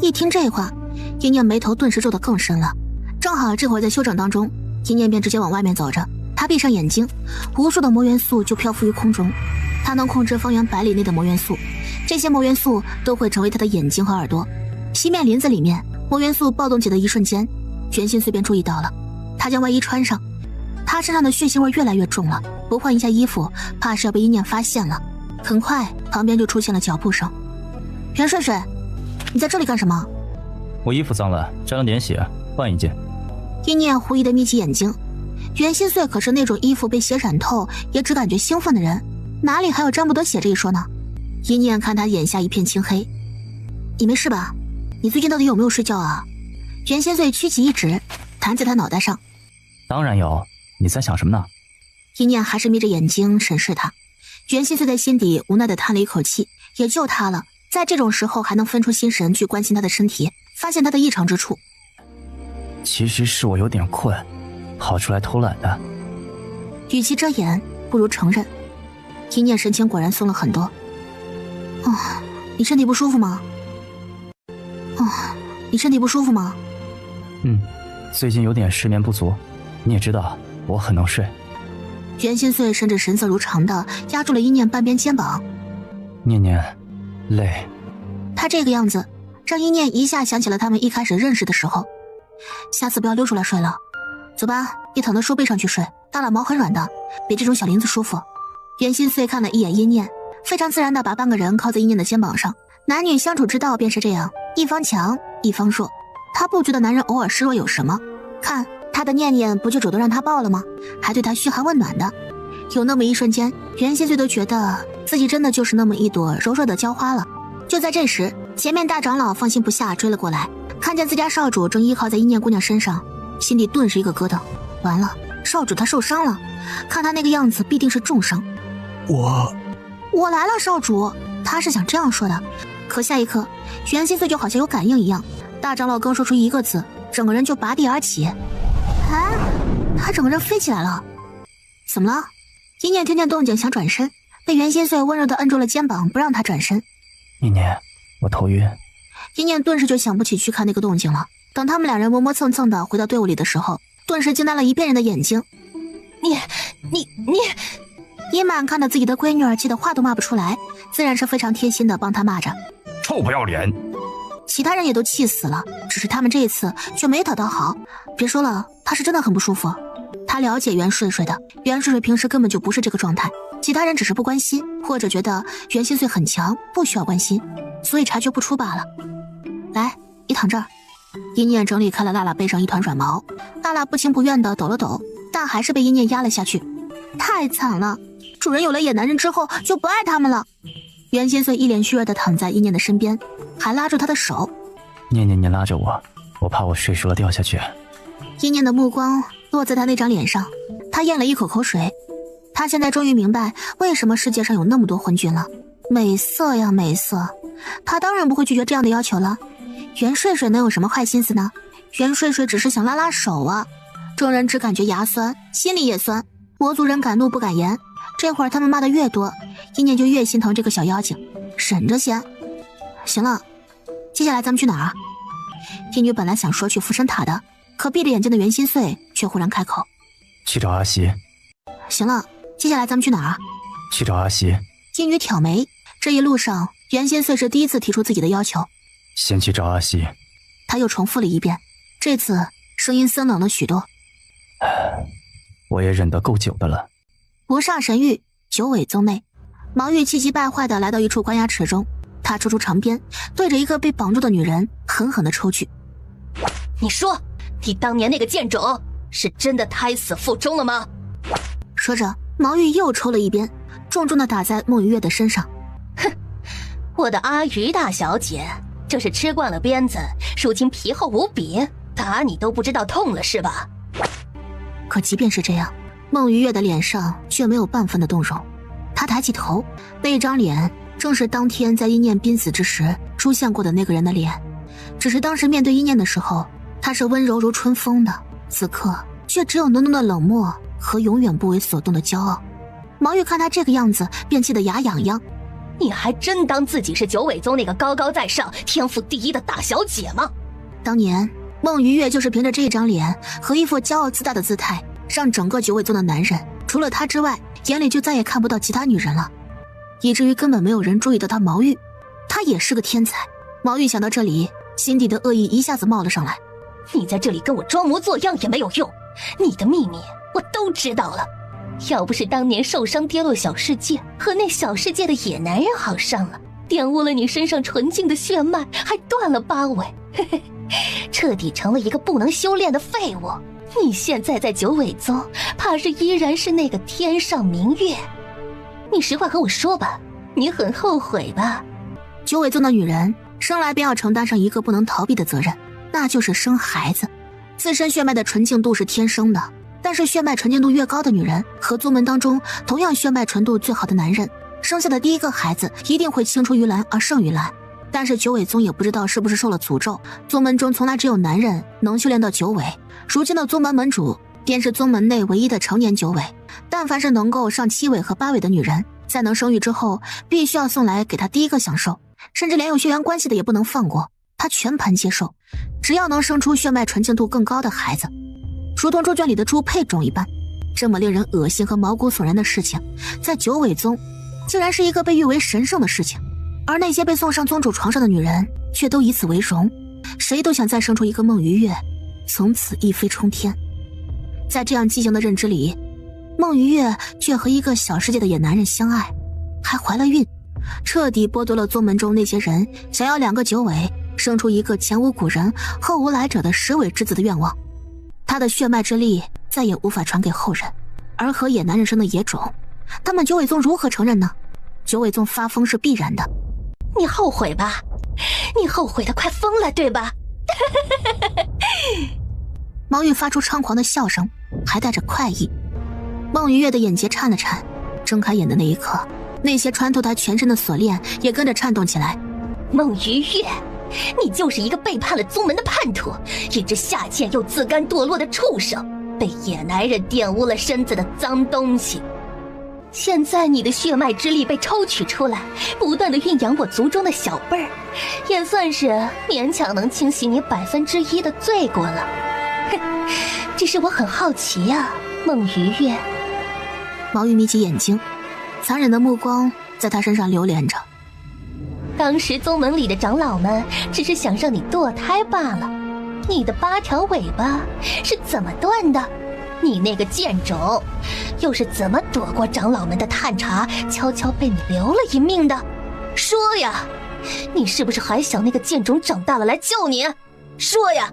一听这话，阴念眉头顿时皱得更深了。正好这会儿在休整当中，阴念便直接往外面走着。他闭上眼睛，无数的魔元素就漂浮于空中。他能控制方圆100里内的魔元素，这些魔元素都会成为他的眼睛和耳朵。西面林子里面，魔元素暴动起的一瞬间，袁心碎便注意到了。他将外衣穿上，他身上的血腥味越来越重了，不换一下衣服，怕是要被阴念发现了。很快，旁边就出现了脚步声。袁睡睡，你在这里干什么？我衣服脏了，沾了点血，换一件。阴念狐疑地眯起眼睛。袁心碎可是那种衣服被血染透也只感觉兴奋的人，哪里还有沾不得血这一说呢？阴念看他眼下一片青黑，你没事吧？你最近到底有没有睡觉啊？袁心碎屈起一指，弹在他脑袋上。当然有，你在想什么呢？阴念还是眯着眼睛审视他。袁心碎在心底无奈地叹了一口气，也就他了，在这种时候还能分出心神去关心他的身体，发现他的异常之处。其实是我有点困，跑出来偷懒的。与其遮掩，不如承认。阴念神情果然松了很多。你身体不舒服吗？你身体不舒服吗？最近有点睡眠不足，你也知道我很能睡。袁心碎甚至神色如常的压住了阴念半边肩膀。念念，累。他这个样子让阴念一下想起了他们一开始认识的时候。下次不要溜出来睡了，走吧，你躺到书背上去睡，大懒毛很软的，比这种小林子舒服。袁心碎看了一眼阴念，非常自然的把半个人靠在阴念的肩膀上。男女相处之道便是这样，一方强一方弱。他不觉得男人偶尔示弱有什么，看他的念念不就主动让他抱了吗？还对他嘘寒问暖的。有那么一瞬间，袁心碎都觉得自己真的就是那么一朵柔弱的娇花了。就在这时，前面大长老放心不下追了过来，看见自家少主正依靠在阴念姑娘身上，心里顿时一个咯噔。完了，少主他受伤了，看他那个样子必定是重伤。我来了，少主。他是想这样说的，可下一刻袁心碎就好像有感应一样，大长老刚说出一个字，整个人就拔地而起。他整个人飞起来了。怎么了？一念听见动静想转身，被袁心碎温柔地摁住了肩膀，不让他转身。一念，我头晕。一念顿时就想不起去看那个动静了。等他们两人磨磨蹭蹭地回到队伍里的时候，顿时惊呆了一片人的眼睛。你，伊曼看到自己的闺女儿气得话都骂不出来，自然是非常贴心地帮她骂着。臭不要脸！其他人也都气死了，只是他们这一次却没讨到好。别说了，他是真的很不舒服。他了解袁睡睡的，袁睡睡平时根本就不是这个状态，其他人只是不关心，或者觉得袁心碎很强，不需要关心，所以察觉不出罢了。来，你躺这儿。一念整理开了娜娜背上一团软毛，娜娜不情不愿地抖了抖，但还是被一念压了下去。太惨了，主人有了野男人之后就不爱他们了。袁心碎一脸虚弱地躺在一念的身边，还拉住他的手。念念，你拉着我，我怕我睡熟了掉下去。一念的目光落在他那张脸上，他咽了一口口水。他现在终于明白为什么世界上有那么多昏君了。美色呀美色，他当然不会拒绝这样的要求了。袁睡睡能有什么坏心思呢？袁睡睡只是想拉拉手啊。众人只感觉牙酸，心里也酸。魔族人敢怒不敢言，这会儿他们骂的越多，一念就越心疼这个小妖精，忍着先。行了，接下来咱们去哪儿啊？天女本来想说去附身塔的，可闭着眼睛的袁心碎却忽然开口：去找阿西。行了，接下来咱们去哪儿啊？去找阿西。天女挑眉，这一路上袁心碎是第一次提出自己的要求。先去找阿西。他又重复了一遍，这次声音森冷了许多。我也忍得够久的了。不上神域，九尾宗内，毛玉气急败坏地来到一处关押池中，他抽出长鞭，对着一个被绑住的女人狠狠地抽去。你说，你当年那个贱种是真的胎死腹中了吗？说着，毛玉又抽了一鞭，重重地打在孟雨月的身上。哼，我的阿鱼大小姐，这是吃惯了鞭子，如今皮厚无比，打你都不知道痛了是吧？可即便是这样，孟雨月的脸上却没有半分的动容。她抬起头，那张脸正是当天在一念濒死之时出现过的那个人的脸，只是当时面对一念的时候，她是温柔如春风的，此刻却只有浓浓的冷漠和永远不为所动的骄傲。毛玉看她这个样子，便气得牙痒痒。你还真当自己是九尾宗那个高高在上、天赋第一的大小姐吗？当年孟雨月就是凭着这张脸和一副骄傲自大的姿态，让整个九尾宗的男人除了她之外，眼里就再也看不到其他女人了，以至于根本没有人注意到她毛玉。她也是个天才。毛玉想到这里，心底的恶意一下子冒了上来。你在这里跟我装模作样也没有用，你的秘密我都知道了。要不是当年受伤跌落小世界，和那小世界的野男人好上了，玷污了你身上纯净的血脉，还断了8尾，嘿嘿，彻底成了一个不能修炼的废物。你现在在九尾宗，怕是依然是那个天上明月。你实话和我说吧，你很后悔吧？九尾宗的女人生来便要承担上一个不能逃避的责任，那就是生孩子。自身血脉的纯净度是天生的，但是血脉纯净度越高的女人，和宗门当中同样血脉纯度最好的男人，生下的第一个孩子一定会青出于蓝而胜于蓝。但是九尾宗也不知道是不是受了诅咒，宗门中从来只有男人能修炼到9尾。如今的宗门门主便是宗门内唯一的成年9尾，但凡是能够上7尾和8尾的女人，在能生育之后，必须要送来给她第一个享受，甚至连有血缘关系的也不能放过，她全盘接受，只要能生出血脉纯净度更高的孩子，如同猪圈里的猪配种一般。这么令人恶心和毛骨悚然的事情，在九尾宗竟然是一个被誉为神圣的事情，而那些被送上宗主床上的女人却都以此为荣，谁都想再生出一个孟余月，从此一飞冲天。在这样畸形的认知里，孟余月却和一个小世界的野男人相爱，还怀了孕，彻底剥夺了宗门中那些人想要2个9尾生出一个前无古人后无来者的10尾之子的愿望。他的血脉之力再也无法传给后人，而和野男人生的野种，他们九尾宗如何承认呢？九尾宗发疯是必然的。你后悔吧？你后悔的快疯了，对吧？毛玉发出猖狂的笑声，还带着快意。孟余月的眼睫颤了颤，睁开眼的那一刻，那些穿透他全身的锁链也跟着颤动起来。孟余月，你就是一个背叛了宗门的叛徒，一只下贱又自甘堕落的畜生，被野男人玷污了身子的脏东西。现在你的血脉之力被抽取出来，不断的孕养我族中的小辈儿，也算是勉强能清洗你1%的罪过了。哼，只是我很好奇呀，孟于月。毛玉眯起眼睛，残忍的目光在他身上流连着。当时宗门里的长老们只是想让你堕胎罢了，你的8条尾巴是怎么断的？你那个贱种，又是怎么躲过长老们的探查，悄悄被你留了一命的？说呀，你是不是还想那个贱种长大了来救你？说呀！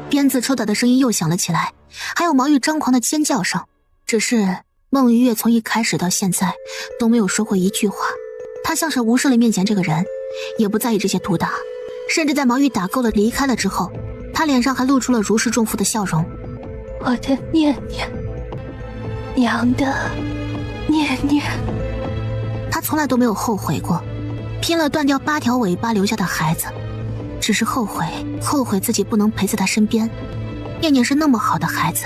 鞭子抽打的声音又响了起来，还有毛玉张狂的尖叫声。只是孟于月从一开始到现在都没有说过一句话，他像是无视了面前这个人，也不在意这些毒打，甚至在毛玉打够了离开了之后，他脸上还露出了如释重负的笑容。我的念念，娘的念念。他从来都没有后悔过，拼了断掉8条尾巴留下的孩子，只是后悔自己不能陪在他身边。念念是那么好的孩子，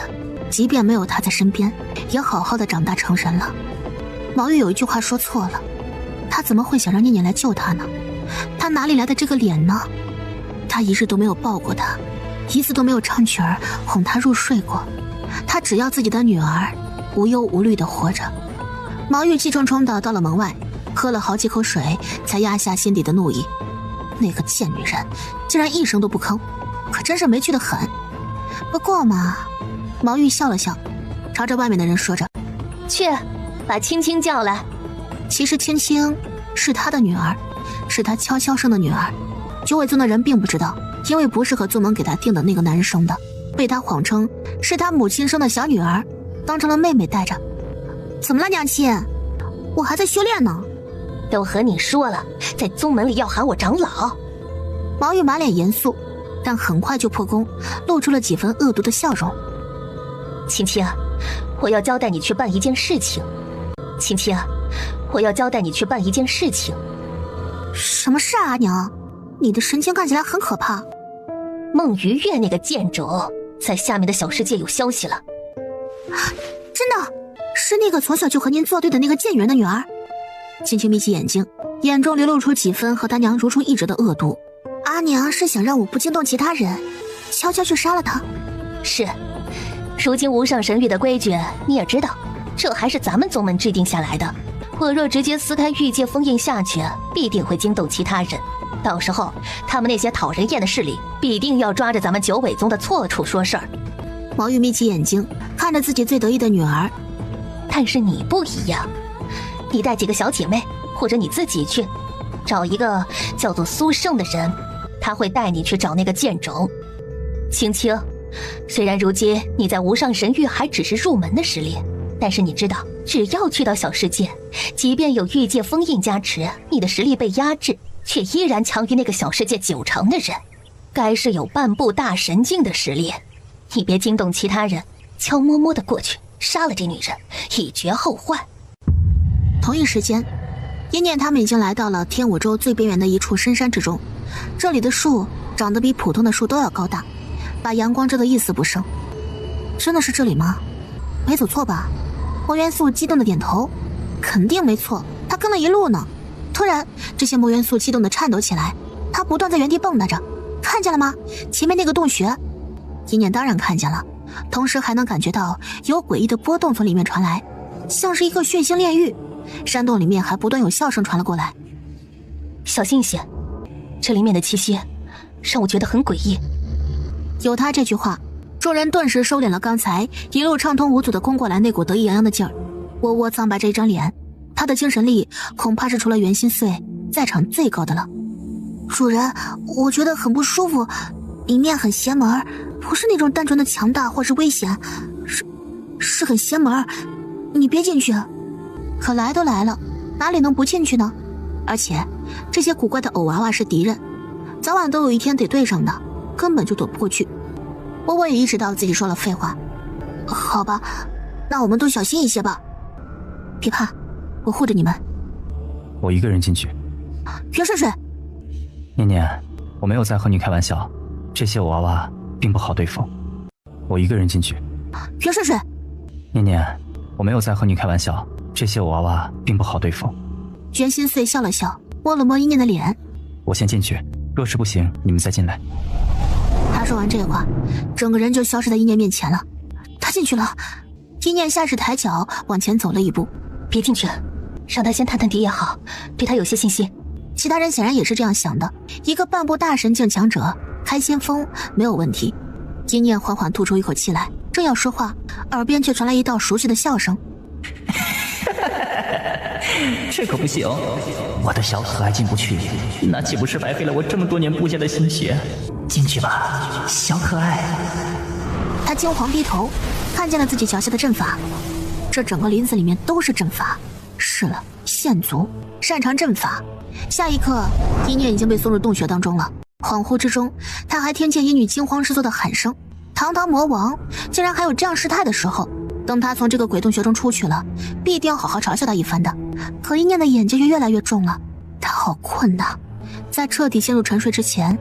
即便没有他在身边，也好好的长大成人了。毛玉有一句话说错了，他怎么会想让念念来救他呢？他哪里来的这个脸呢？他一日都没有抱过他，一次都没有唱曲儿哄他入睡过，他只要自己的女儿无忧无虑地活着。毛玉气冲冲地到了门外，喝了好几口水才压下心底的怒意。那个贱女人竟然一声都不吭，可真是没趣得很。不过嘛，毛玉笑了笑，朝着外面的人说着：去把青青叫来。其实青青是他的女儿，是他悄悄生的女儿。九尾宗的人并不知道，因为不是和宗门给他定的那个男人生的，被他谎称是他母亲生的小女儿，当成了妹妹带着。怎么了娘亲？我还在修炼呢。都和你说了，在宗门里要喊我长老。毛玉满脸严肃，但很快就破功，露出了几分恶毒的笑容。青青，我要交代你去办一件事情。青青，我要交代你去办一件事情。什么事啊，阿娘？你的神情看起来很可怕。孟于月那个贱种在下面的小世界有消息了。真的是那个从小就和您作对的那个贱女人的女儿？青青眯起眼睛，眼中流露出几分和他娘如出一辙的恶毒。阿娘是想让我不惊动其他人，悄悄去杀了她？是，如今无上神域的规矩你也知道，这还是咱们宗门制定下来的。我若直接撕开玉界封印下去，必定会惊动其他人，到时候他们那些讨人厌的势力必定要抓着咱们九尾宗的错处说事儿。毛玉眯起眼睛，看着自己最得意的女儿。但是你不一样，你带几个小姐妹，或者你自己去，找一个叫做苏胜的人，他会带你去找那个贱种。青青，虽然如今你在无上神域还只是入门的实力，但是你知道，只要去到小世界，即便有玉界封印加持，你的实力被压制，却依然强于那个小世界9成的人，该是有半步大神境的实力。你别惊动其他人，悄摸摸的过去杀了这女人，以绝后患。同一时间，一念他们已经来到了天武州最边缘的一处深山之中。这里的树长得比普通的树都要高大，把阳光遮得一丝不剩。真的是这里吗？没走错吧？魔元素激动的点头，肯定没错，他跟了一路呢。突然，这些魔元素激动的颤抖起来，他不断在原地蹦跶着。看见了吗？前面那个洞穴。一念当然看见了，同时还能感觉到有诡异的波动从里面传来，像是一个血腥炼狱。山洞里面还不断有笑声传了过来。小心一些，这里面的气息让我觉得很诡异。有他这句话，众人顿时收敛了刚才一路畅通无阻的攻过来那股得意洋洋的劲儿，窝窝苍白着一张脸，他的精神力恐怕是除了袁心碎在场最高的了。主人，我觉得很不舒服，里面很邪门，不是那种单纯的强大或是危险，是很邪门，你别进去。可来都来了，哪里能不进去呢？而且这些古怪的偶娃娃是敌人，早晚都有一天得对上的，根本就躲不过去。窝窝也意识到自己说了废话。好吧，那我们都小心一些吧。别怕，我护着你们。我一个人进去。袁顺顺，念念，我没有在和你开玩笑，这些偶娃娃并不好对付。我一个人进去。袁顺顺，念念，我没有在和你开玩笑，这些偶娃娃并不好对付。娟心碎笑了笑，摸了摸一念的脸。我先进去，若是不行，你们再进来。他说完这话，整个人就消失在一念面前了。他进去了，一念下势抬脚往前走了一步。别进去了，让他先探探敌也好，对他有些信心。其他人显然也是这样想的。一个半步大神境强者开先锋没有问题。一念缓缓吐出一口气来，正要说话，耳边却传来一道熟悉的笑声。这可不行，我的小可爱进不去，那岂不是白费了我这么多年布下的心血？进去吧，小可爱。他惊惶低头，看见了自己脚下的阵法。这整个林子里面都是阵法。是了，县族擅长阵法。下一刻，一念已经被送入洞穴当中了。恍惚之中，他还听见一女惊慌失措的喊声：“堂堂魔王，竟然还有这样失态的时候！”等他从这个鬼洞穴中出去了，必定要好好嘲笑他一番的。可一念的眼睛却越来越重了，他好困呐。在彻底陷入沉睡之前，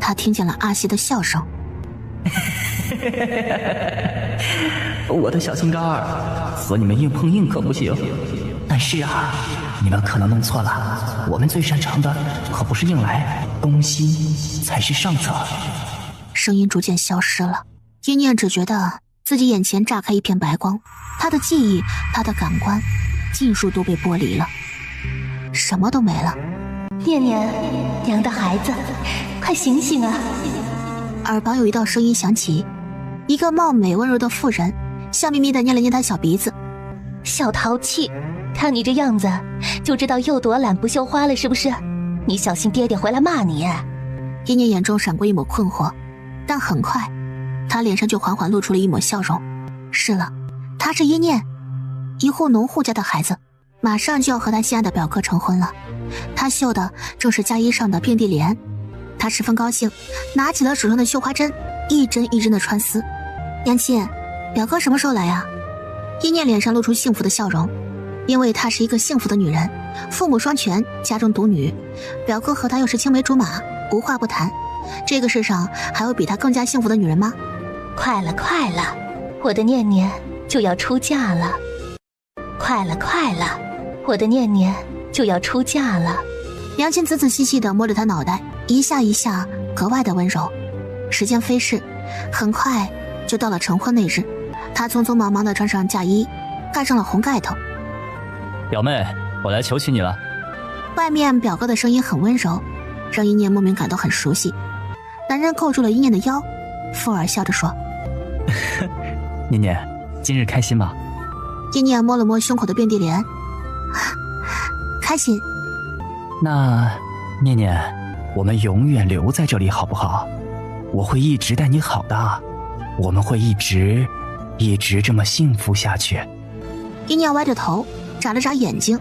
他听见了阿西的笑声。我的小心肝儿，和你们硬碰硬可不行。但是啊，你们可能弄错了，我们最擅长的可不是硬来，攻心才是上策。声音逐渐消失了，一念只觉得自己眼前炸开一片白光，他的记忆，他的感官，尽数都被剥离了，什么都没了。念念，娘的孩子，快醒醒啊！耳旁有一道声音响起，一个貌美温柔的妇人笑眯眯地捏了捏他小鼻子。小淘气，看你这样子就知道又朵懒不绣花了是不是？你小心爹爹回来骂你。一念眼中闪过一抹困惑，但很快他脸上就缓缓露出了一抹笑容。是了，他是一念，一户农户家的孩子，马上就要和他心爱的表哥成婚了。他绣的正是嫁衣上的遍地莲，他十分高兴，拿起了手上的绣花针，一针一针的穿丝。娘亲，表哥什么时候来呀？一念脸上露出幸福的笑容，因为她是一个幸福的女人，父母双全，家中独女，表哥和她又是青梅竹马，无话不谈。这个世上还有比她更加幸福的女人吗？快了，快了，我的念念就要出嫁了。快了，快了，我的念念就要出嫁了。娘亲仔仔细细地摸着她脑袋，一下一下，格外的温柔。时间飞逝，很快就到了成婚那日。她匆匆忙忙地穿上嫁衣，盖上了红盖头。表妹，我来求娶你了。外面表哥的声音很温柔，让一念莫名感到很熟悉。男人扣住了一念的腰，附耳笑着说：“念念，今日开心吗？”一念摸了摸胸口的遍地莲，开心。那念念，我们永远留在这里好不好？我会一直待你好的，我们会一直这么幸福下去。一念歪着头，眨了眨眼睛。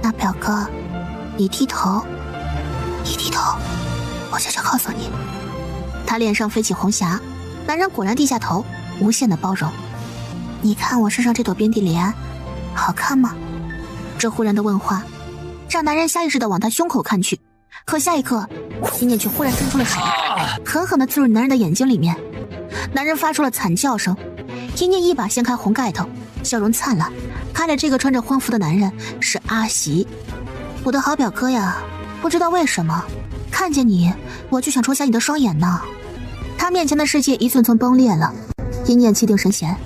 那表哥，你低头，我悄悄告诉你。他脸上飞起红霞，男人果然低下头，无限的包容。你看我身上这朵遍地莲，好看吗？这忽然的问话，让男人下意识地往他胸口看去。可下一刻，一念却忽然伸出了手，狠狠地刺入男人的眼睛里面。男人发出了惨叫声，一念一把掀开红盖头，笑容灿烂。看着这个穿着婚服的男人是阿袭。我的好表哥呀，不知道为什么看见你我就想戳瞎你的双眼呢。他面前的世界一寸寸崩裂了。一念气定神闲，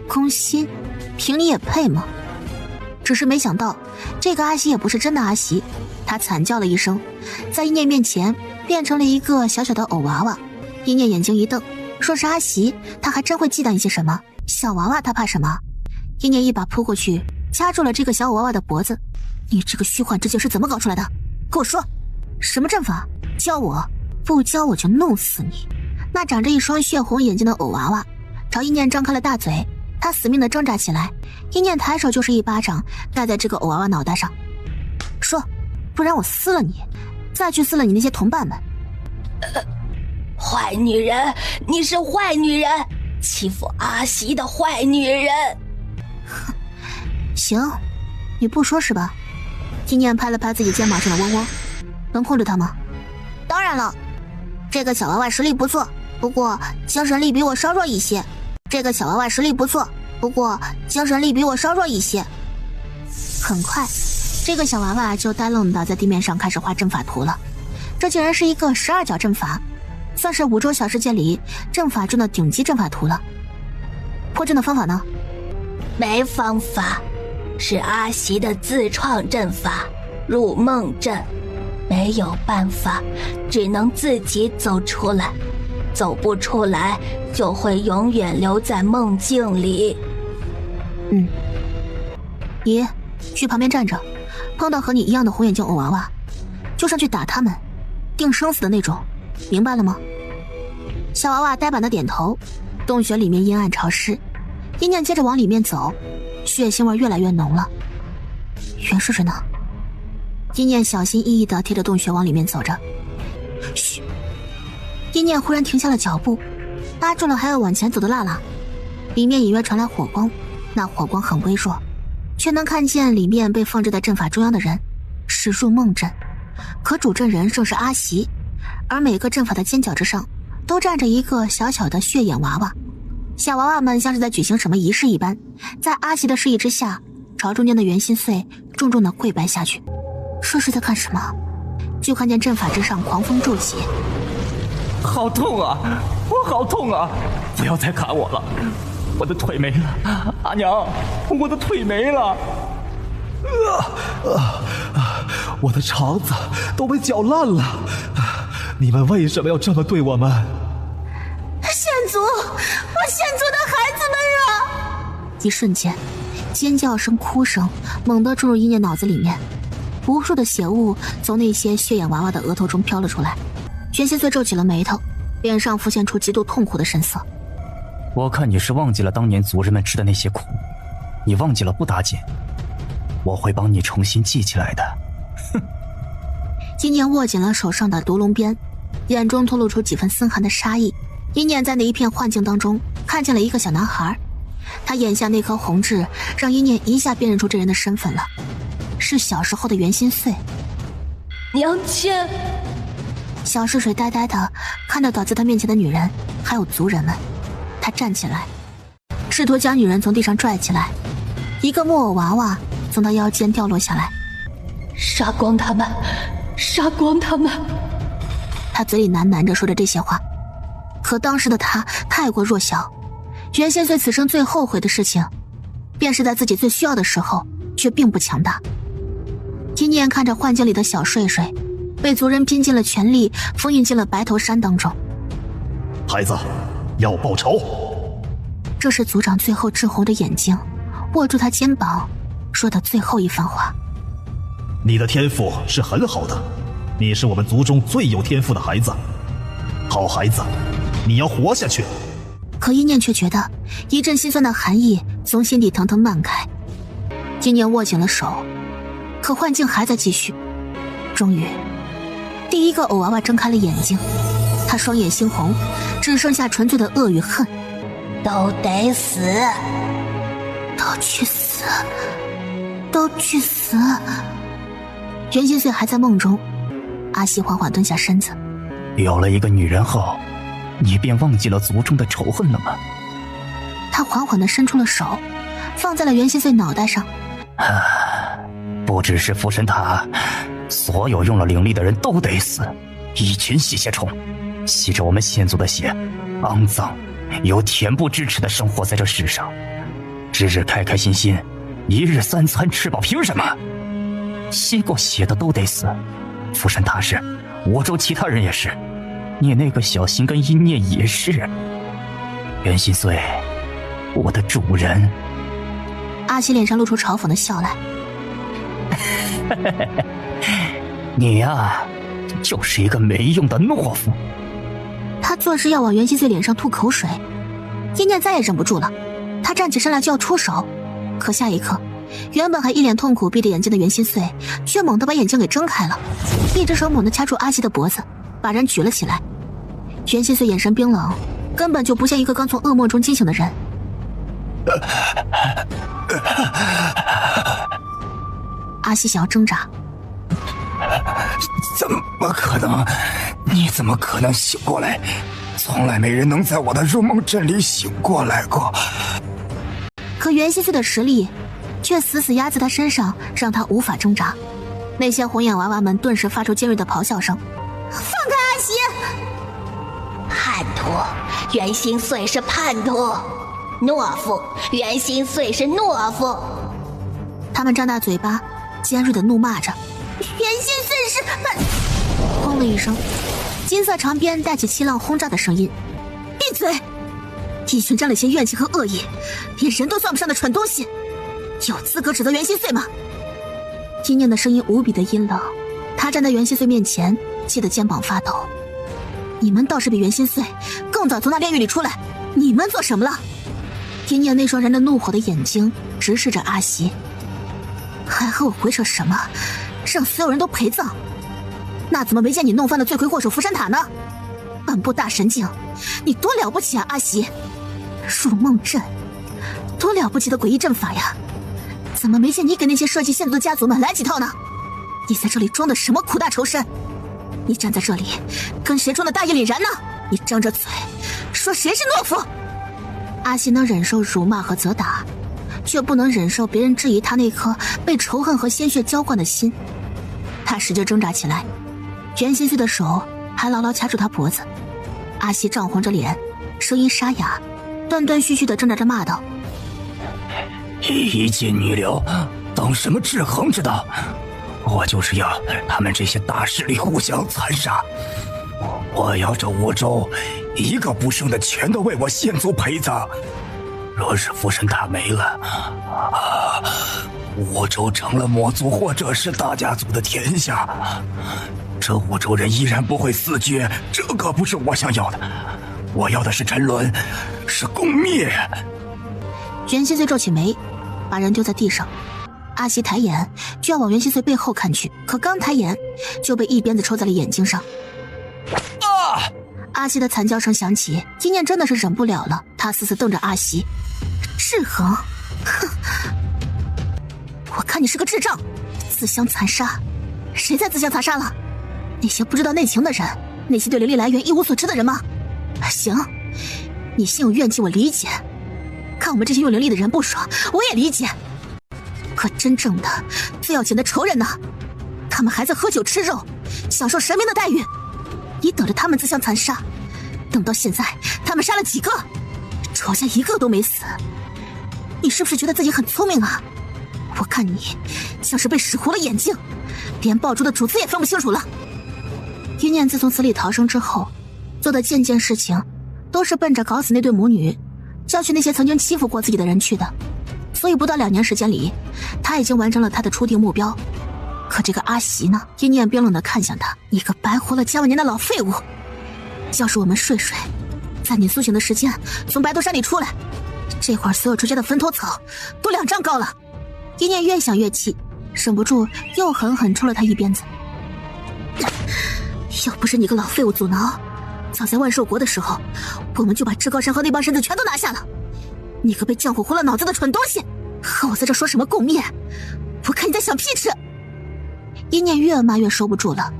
攻心，凭你也配吗？只是没想到这个阿袭也不是真的阿袭，他惨叫了一声，在一念面前变成了一个小小的偶娃娃。一念眼睛一瞪，说是阿袭，他还真会忌惮一些什么。小娃娃他怕什么？一念一把扑过去，掐住了这个小偶娃娃的脖子。你这个虚幻之境是怎么搞出来的？给我说，什么阵法？教我，不教我就弄死你。那长着一双血红眼睛的偶娃娃朝一念张开了大嘴，他死命地挣扎起来。一念抬手就是一巴掌盖在这个偶娃娃脑袋上，说，不然我撕了你，再去撕了你那些同伴们。坏女人，你是坏女人，欺负阿袭的坏女人。行，你不说是吧？一念拍了拍自己肩膀上的窝窝，能控制他吗？当然了，这个小娃娃实力不错，不过精神力比我稍弱一些。这个小娃娃实力不错，不过精神力比我稍弱一些。很快，这个小娃娃就呆愣的在地面上开始画阵法图了。这竟然是一个12角阵法，算是5洲小世界里阵法中的顶级阵法图了。破阵的方法呢？没方法，是阿习的自创阵法入梦阵，没有办法，只能自己走出来，走不出来就会永远留在梦境里。你去旁边站着，碰到和你一样的红眼睛偶娃娃，就上去打他们，定生死的那种，明白了吗？小娃娃呆板的点头。洞穴里面阴暗潮湿，一念接着往里面走，血腥味越来越浓了。袁睡睡呢？一念小心翼翼地贴着洞穴往里面走着。嘘！一念忽然停下了脚步，拉住了还要往前走的辣辣。里面隐约传来火光，那火光很微弱，却能看见里面被放置在阵法中央的人是入梦阵，可主阵人正是阿习，而每个阵法的尖角之上都站着一个小小的血眼娃娃。小娃娃们像是在举行什么仪式一般，在阿习的示意之下，朝中间的袁心碎重重的跪拜下去。说是在看什么？就看见阵法之上狂风骤起。好痛啊！我好痛啊！不要再砍我了，我的腿没了，阿娘，我的腿没了。我的肠子都被搅烂了，你们为什么要这么对我们？县族，我县族的孩子们啊！一瞬间，尖叫声、哭声猛地冲入一念脑子里面，无数的血雾从那些血眼娃娃的额头中飘了出来。袁心碎皱起了眉头，脸上浮现出极度痛苦的神色。我看你是忘记了当年族人们吃的那些苦，你忘记了不打紧，我会帮你重新记起来的。哼！一念握紧了手上的毒龙鞭，眼中透露出几分森寒的杀意。一念在那一片幻境当中看见了一个小男孩，他眼下那颗红痣让一念一下辨认出这人的身份了，是小时候的袁心碎。娘亲！小睡睡呆呆的看着倒在他面前的女人还有族人们，他站起来试图将女人从地上拽起来，一个木偶娃娃从他腰间掉落下来。杀光他们，杀光他们！他嘴里喃喃着说着这些话，可当时的他太过弱小，袁心碎此生最后悔的事情便是在自己最需要的时候却并不强大。一念看着幻境里的小睡睡被族人拼尽了全力封印进了白头山当中。孩子，要报仇！这是族长最后赤红着眼睛握住他肩膀说的最后一番话。你的天赋是很好的，你是我们族中最有天赋的孩子，好孩子，你要活下去。可一念却觉得一阵心酸的寒意从心底腾腾漫开。一念握紧了手，可幻境还在继续。终于第一个偶娃娃睁开了眼睛，他双眼猩红，只剩下纯粹的恶与恨。都得死，都去死，都去死！袁心碎还在梦中，阿西缓缓蹲下身子。有了一个女人后，你便忘记了族中的仇恨了吗？他缓缓地伸出了手，放在了袁心碎脑袋上。不只是福神塔，所有用了灵力的人都得死，一群吸血虫，吸着我们县族的血，肮脏又恬不知耻地生活在这世上，日日开开心心，一日3餐吃饱，凭什么？吸过血的都得死，福神塔是，5洲其他人也是，你那个小心跟阴念也是。袁心碎，我的主人。阿西脸上露出嘲讽的笑来。你呀，就是一个没用的懦夫。他做事要往袁心碎脸上吐口水，一念再也忍不住了，他站起身来就要出手，可下一刻，原本还一脸痛苦闭着眼睛的袁心碎却猛地把眼睛给睁开了，一只手猛地掐住阿西的脖子，把人举了起来。袁心碎眼神冰冷，根本就不像一个刚从噩梦中惊醒的人。阿西想要挣扎。怎么可能？你怎么可能醒过来？从来没人能在我的入梦阵里醒过来过。可袁希岁的实力却死死压在他身上，让他无法挣扎。那些红眼娃娃们顿时发出尖锐的咆哮声：“放开阿喜！”叛徒，袁心碎是叛徒；懦夫，袁心碎是懦夫。他们张大嘴巴，尖锐的怒骂着：“袁心碎是叛……”轰的一声，金色长鞭带起气浪轰炸的声音。闭嘴！一群沾了些怨气和恶意，连人都算不上的蠢东西，有资格指责袁心碎吗？金念的声音无比的阴冷，他站在袁心碎面前，气得肩膀发抖。你们倒是比袁心碎更早从那炼狱里出来，你们做什么了？金念那双燃着怒火的眼睛直视着阿袭，还和我鬼扯什么？让所有人都陪葬？那怎么没见你弄翻了罪魁祸首福山塔呢？半步大神境，你多了不起啊，阿袭！入梦阵，多了不起的诡异阵法呀！怎么没见你给那些设计陷阱的家族们来几套呢？你在这里装的什么苦大仇深？你站在这里跟谁装的大义凛然呢？你张着嘴说谁是懦夫？阿袭能忍受辱骂和责打，却不能忍受别人质疑他那颗被仇恨和鲜血浇灌的心。他使劲挣扎起来，袁心碎的手还牢牢掐住他脖子。阿袭涨红着脸，声音沙哑，断断续续地挣扎着骂道：“一介女流，懂什么制衡之道？我就是要他们这些大势力互相残杀，我要这5州一个不剩的全都为我县族陪葬。若是福神塔没了，5州成了魔族或者是大家族的天下，这5州人依然不会死绝，这可不是我想要的。我要的是沉沦，是共灭。”袁心碎皱起眉，把人丢在地上。阿袭抬眼就要往袁心碎背后看去，可刚抬眼就被一鞭子抽在了眼睛上。阿袭的惨叫声响起，金念真的是忍不了了，他死死瞪着阿袭。制衡？哼！我看你是个智障！自相残杀？谁在自相残杀了？那些不知道内情的人，那些对灵力来源一无所知的人吗？行，你心有怨气，我理解。看我们这些用灵力的人不爽，我也理解。可真正的最要紧的仇人呢？他们还在喝酒吃肉，享受神明的待遇。你等着他们自相残杀，等到现在他们杀了几个，仇家一个都没死。你是不是觉得自己很聪明啊？我看你像是被使糊了眼睛，连爆竹的主次也分不清楚了。余念自从死里逃生之后，做的件件事情都是奔着搞死那对母女，教训那些曾经欺负过自己的人去的。所以不到2年时间里，他已经完成了他的初定目标。可这个阿袭呢？余念冰冷地看向他，你个白活了千万年的老废物！要是我们睡睡，在你苏醒的时间从白头山里出来，这会儿所有周家的坟头草都2丈高了。余念越想越气，忍不住又狠狠抽了他一鞭子。要不是你个老废物阻挠，早在万寿国的时候，我们就把至高山和那帮神子全都拿下了。你个被浆糊糊了脑子的蠢东西，和我在这说什么共灭？我看你在想屁吃！一念越骂越收不住了。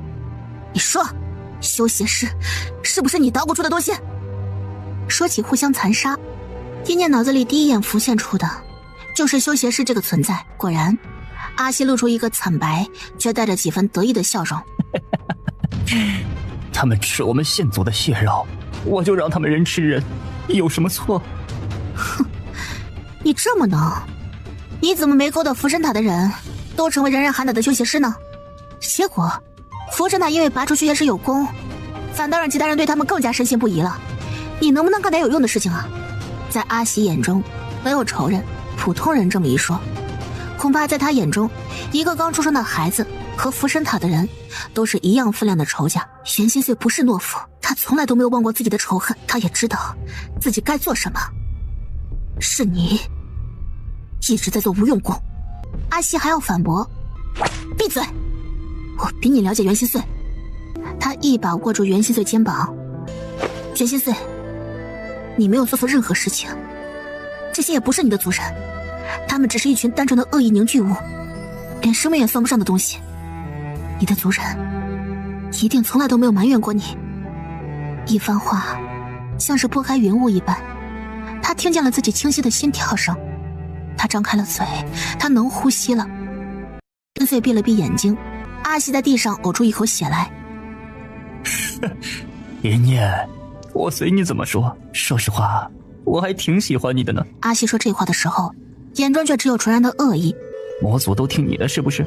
你说，修邪师是不是你捣鼓出的东西？说起互相残杀，一念脑子里第一眼浮现出的就是修邪师这个存在。果然，阿西露出一个惨白却带着几分得意的笑容。他们吃我们县族的血肉，我就让他们人吃人，有什么错？哼，你这么能，你怎么没勾到福神塔的人都成为人人喊打的修邪师呢？结果福神塔因为拔出修邪师有功，反倒让其他人对他们更加深信不疑了。你能不能干点有用的事情啊？在阿喜眼中没有仇人，普通人这么一说，恐怕在他眼中，一个刚出生的孩子和福神塔的人都是一样分量的仇家。玄心碎不是懦夫，他从来都没有忘过自己的仇恨，他也知道自己该做什么。是你一直在做无用功。阿西还要反驳，闭嘴，我比你了解袁心碎。他一把握住袁心碎肩膀，袁心碎，你没有做错任何事情，这些也不是你的族人，他们只是一群单纯的恶意凝聚物，连生命也算不上的东西。你的族人一定从来都没有埋怨过你。一番话像是拨开云雾一般，他听见了自己清晰的心跳声。他张开了嘴，他能呼吸了。元岁闭了闭眼睛，阿西在地上呕出一口血来。妍妍，我随你怎么说，说实话，我还挺喜欢你的呢。阿西说这话的时候，眼中却只有纯然的恶意。魔族都听你的是不是？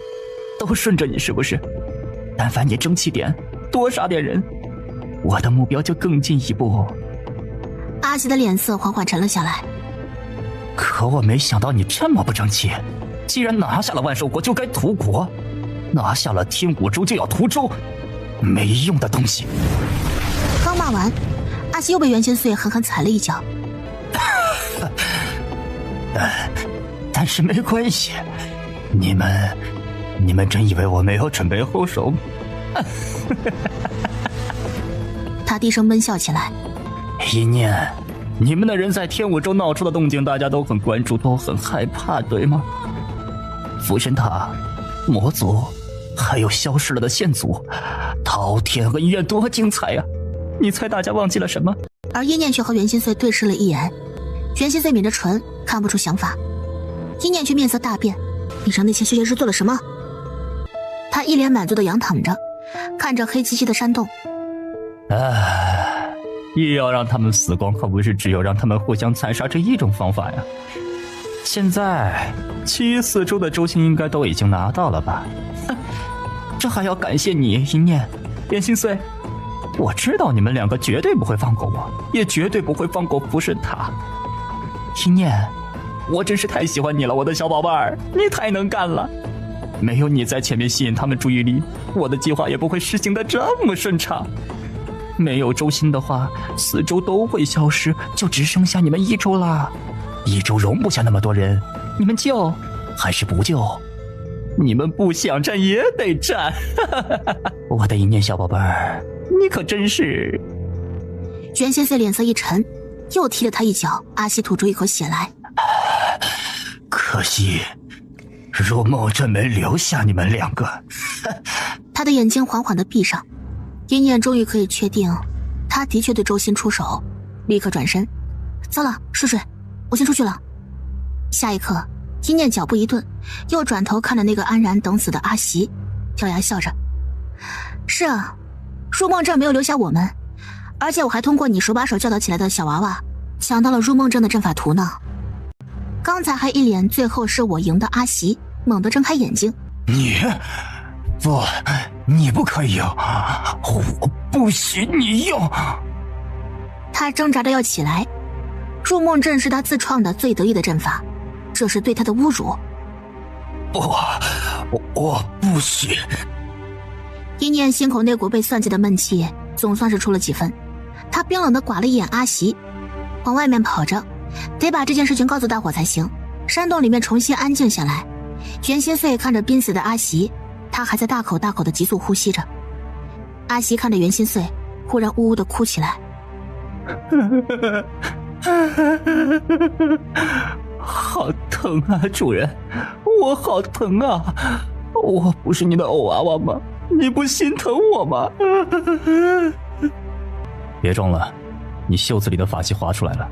都顺着你是不是？但凡你争气点，多杀点人，我的目标就更进一步。阿西的脸色缓缓沉了下来。可我没想到你这么不争气，既然拿下了万寿国就该屠国，拿下了天武州就要屠州，没用的东西。刚骂完，阿西又被袁千岁狠狠踩了一脚。但是没关系，你们真以为我没有准备后手吗？他低声闷笑起来。一念，你们的人在天武州闹出的动静，大家都很关注，都很害怕，对吗？福神塔、魔族，还有消失了的县族，滔天恩怨多精彩呀！你猜大家忘记了什么？而一念却和袁心碎对视了一眼，袁心碎抿着唇，看不出想法。一念却面色大变，你让那些修仙师做了什么？他一脸满足的仰躺着，看着黑漆漆的山洞。要让他们死光，可不是只有让他们互相残杀这一种方法呀。现在7、4州的州心应该都已经拿到了吧？这还要感谢你一念、袁心碎。我知道你们两个绝对不会放过我，也绝对不会放过福神塔。一念，我真是太喜欢你了，我的小宝贝儿，你太能干了。没有你在前面吸引他们注意力，我的计划也不会实行得这么顺畅。没有州心的话，4州都会消失，就只剩下你们1州了。1州容不下那么多人，你们救还是不救？你们不想战也得战。我的一念小宝贝儿，你可真是……袁先生脸色一沉，又踢了他一脚。阿西吐出一口血来。可惜入梦镇没留下你们两个。他的眼睛缓缓地闭上。一念终于可以确定，他的确对周心出手，立刻转身。糟了，睡睡，我先出去了。下一刻，一念脚步一顿，又转头看着那个安然等死的阿袭，咬牙笑着。是啊，入梦镇没有留下我们，而且我还通过你手把手教导起来的小娃娃，想到了入梦镇的阵法图呢。刚才还一脸最后是我赢的阿袭，猛地睁开眼睛。你不可以用，我不许你用。他挣扎着要起来，入梦阵是他自创的最得意的阵法，这是对他的侮辱。我不许。一念心口那股被算计的闷气总算是出了几分，他冰冷地剐了一眼阿袭，往外面跑着，得把这件事情告诉大伙才行。山洞里面重新安静下来，袁心碎看着濒死的阿袭，他还在大口大口地急速呼吸着。阿袭看着袁心碎，忽然呜呜地哭起来。好疼啊，主人，我好疼啊！我不是你的偶娃娃吗？你不心疼我吗？别装了，你袖子里的法器划出来了，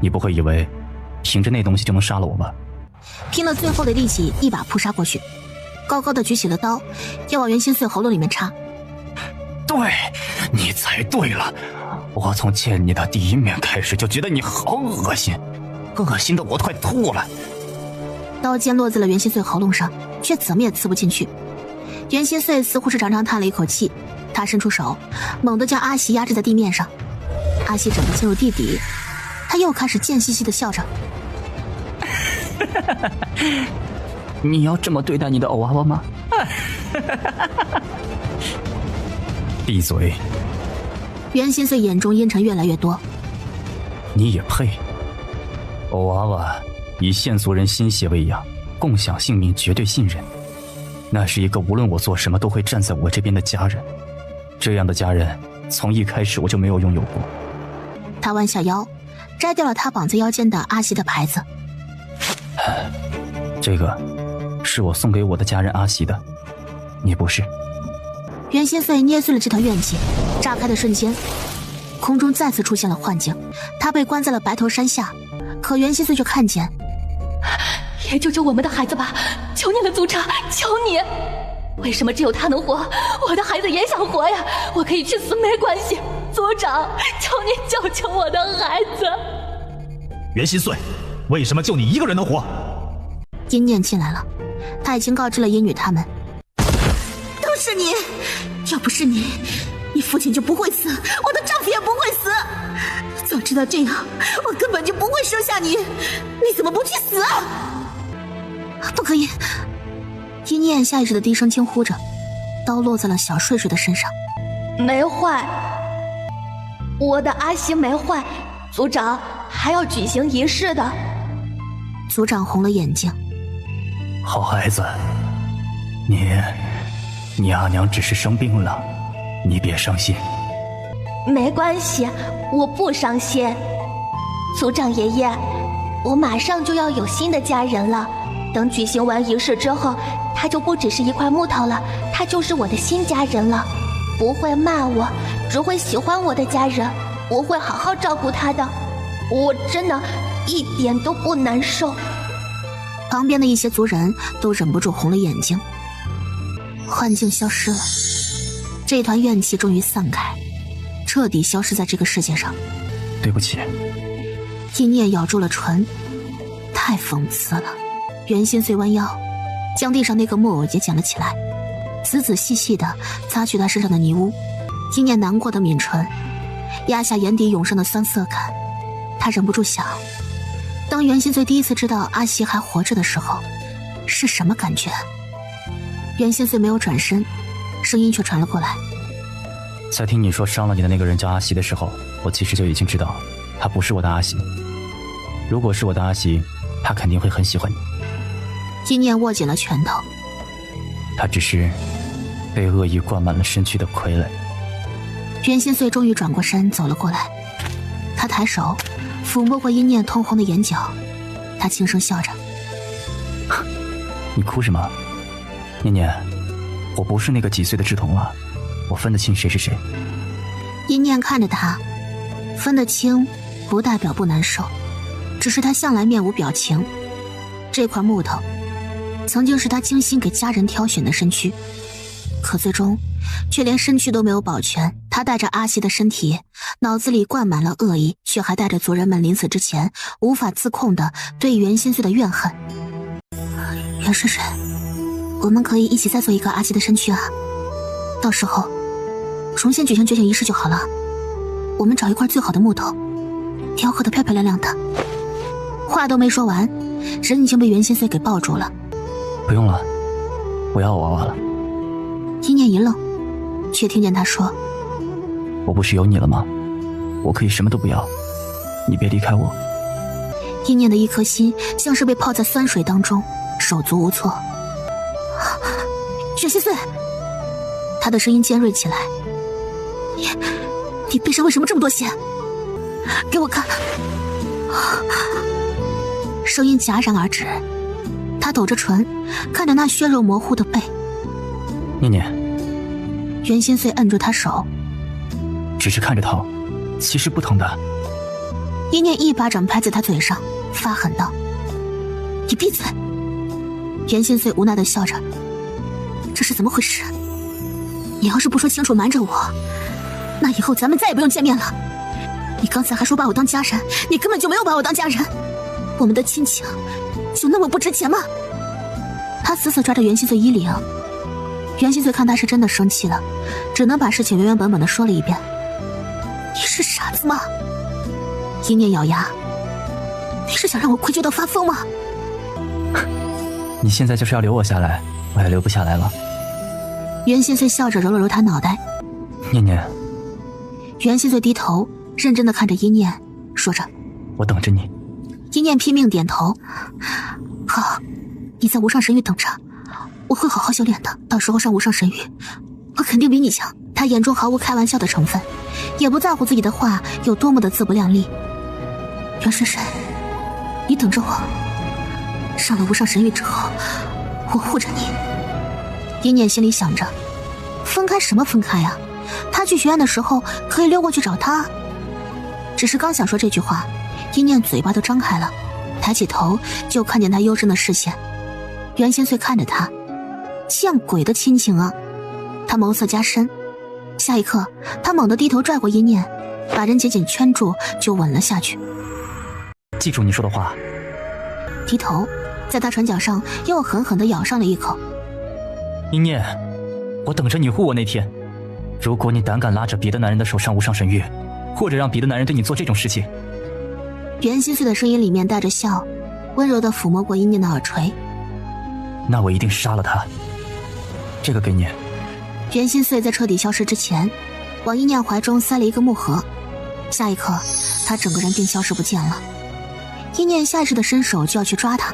你不会以为凭着那东西就能杀了我吧？拼了最后的力气，一把扑杀过去，高高的举起了刀，要往袁心碎喉咙里面插。对，你猜对了，我从见你的第一面开始就觉得你好恶心，恶心的我快吐了。刀尖落在了袁心碎喉咙上，却怎么也刺不进去。袁心碎似乎是长长叹了一口气，他伸出手，猛地将阿袭压制在地面上。阿袭整个陷入地底，他又开始贱兮兮地笑着。你要这么对待你的偶娃娃吗？闭嘴！袁心碎眼中阴沉越来越多。你也配？偶娃娃以现族人心血喂养，共享性命，绝对信任。那是一个无论我做什么都会站在我这边的家人。这样的家人，从一开始我就没有拥有过。他弯下腰，摘掉了他绑在腰间的阿袭的牌子。这个是我送给我的家人阿袭的，你不是。袁心碎捏碎了这条怨气，炸开的瞬间，空中再次出现了幻境，他被关在了白头山下，可袁心碎却看见也救救我们的孩子吧！求你了，族长，求你！为什么只有他能活？我的孩子也想活呀！我可以去死没关系，族长，求你救救我的孩子！袁心碎，为什么就你一个人能活？殷念进来了，他已经告知了殷女他们。都是你，要不是你，你父亲就不会死，我的丈夫也不会死。早知道这样，我根本就不会生下你。你怎么不去死啊？不可以！殷念下意识的低声惊呼着，刀落在了小睡睡的身上。没坏，我的阿西没坏，族长还要举行仪式的。族长红了眼睛。好孩子，你阿娘只是生病了，你别伤心。没关系，我不伤心。族长爷爷，我马上就要有新的家人了。等举行完仪式之后，他就不只是一块木头了，他就是我的新家人了。不会骂我，只会喜欢我的家人。我会好好照顾他的，我真的一点都不难受。旁边的一些族人都忍不住红了眼睛。幻境消失了，这团怨气终于散开，彻底消失在这个世界上。对不起。殷念咬住了唇，太讽刺了。袁心碎弯腰，将地上那个木偶也捡了起来，仔仔细细地擦去他身上的泥污。殷念难过的抿唇，压下眼底涌上的酸涩感。他忍不住想，当袁心碎第一次知道阿西还活着的时候，是什么感觉？袁心碎没有转身，声音却传了过来。在听你说伤了你的那个人叫阿西的时候，我其实就已经知道他不是我的阿西。如果是我的阿西，他肯定会很喜欢你。殷念握紧了拳头。他只是被恶意灌满了身躯的傀儡。袁心碎终于转过身走了过来，他抬手抚摸过殷念通红的眼角，他轻声笑着。你哭什么？念念，我不是那个几岁的稚童了，我分得清谁是谁。殷念看着他，分得清不代表不难受，只是他向来面无表情。这块木头曾经是他精心给家人挑选的身躯，可最终却连身躯都没有保全。他带着阿西的身体，脑子里灌满了恶意，却还带着族人们临死之前无法自控的对袁心碎的怨恨。袁睡睡，我们可以一起再做一个阿西的身躯啊，到时候重新举行觉醒仪式就好了。我们找一块最好的木头，雕刻的漂漂亮亮的。话都没说完，人已经被袁心碎给抱住了。不用了，我要娃娃了。殷念一愣，却听见他说：我不是有你了吗？我可以什么都不要，你别离开我。殷念的一颗心像是被泡在酸水当中，手足无措。袁心碎，他的声音尖锐起来。你背上为什么这么多血？给我看。声音戛然而止，他抖着唇，看着那血肉模糊的背。念念，袁心碎摁住他手，只是看着疼，其实不疼的。殷念一巴掌拍在他嘴上，发狠道：你闭嘴！袁心碎无奈地笑着，这是怎么回事？你要是不说清楚瞒着我，那以后咱们再也不用见面了。你刚才还说把我当家人，你根本就没有把我当家人。我们的亲情就那么不值钱吗？他死死抓着袁心碎衣领。袁心碎看他是真的生气了，只能把事情原原本本的说了一遍。你是傻子吗？殷念咬牙，你是想让我愧疚到发疯吗？你现在就是要留我下来，我也留不下来了。袁心碎笑着揉了揉他脑袋。念念。袁心碎低头认真地看着殷念，说着：我等着你。殷念拼命点头。好，你在无上神域等着，我会好好修炼的，到时候上无上神域，我肯定比你强。他眼中毫无开玩笑的成分，也不在乎自己的话有多么的自不量力。袁睡睡，你等着我，上了无上神域之后，我护着你。殷念心里想着，分开什么分开啊？他去学院的时候可以溜过去找他。只是刚想说这句话，殷念嘴巴都张开了。抬起头就看见他幽深的视线。袁心碎看着他，见鬼的亲情啊！他眸色加深，下一刻他猛地低头拽过一念，把人紧紧圈住，就吻了下去。记住你说的话。低头在他唇角上又狠狠地咬上了一口。一念，我等着你护我那天。如果你胆敢拉着别的男人的手上无上神域，或者让别的男人对你做这种事情。袁心碎的声音里面带着笑，温柔地抚摸过一念的耳垂。那我一定杀了他。这个给你。袁心碎在彻底消失之前，往一念怀中塞了一个木盒。下一刻，他整个人便消失不见了。一念下意识地伸手就要去抓他，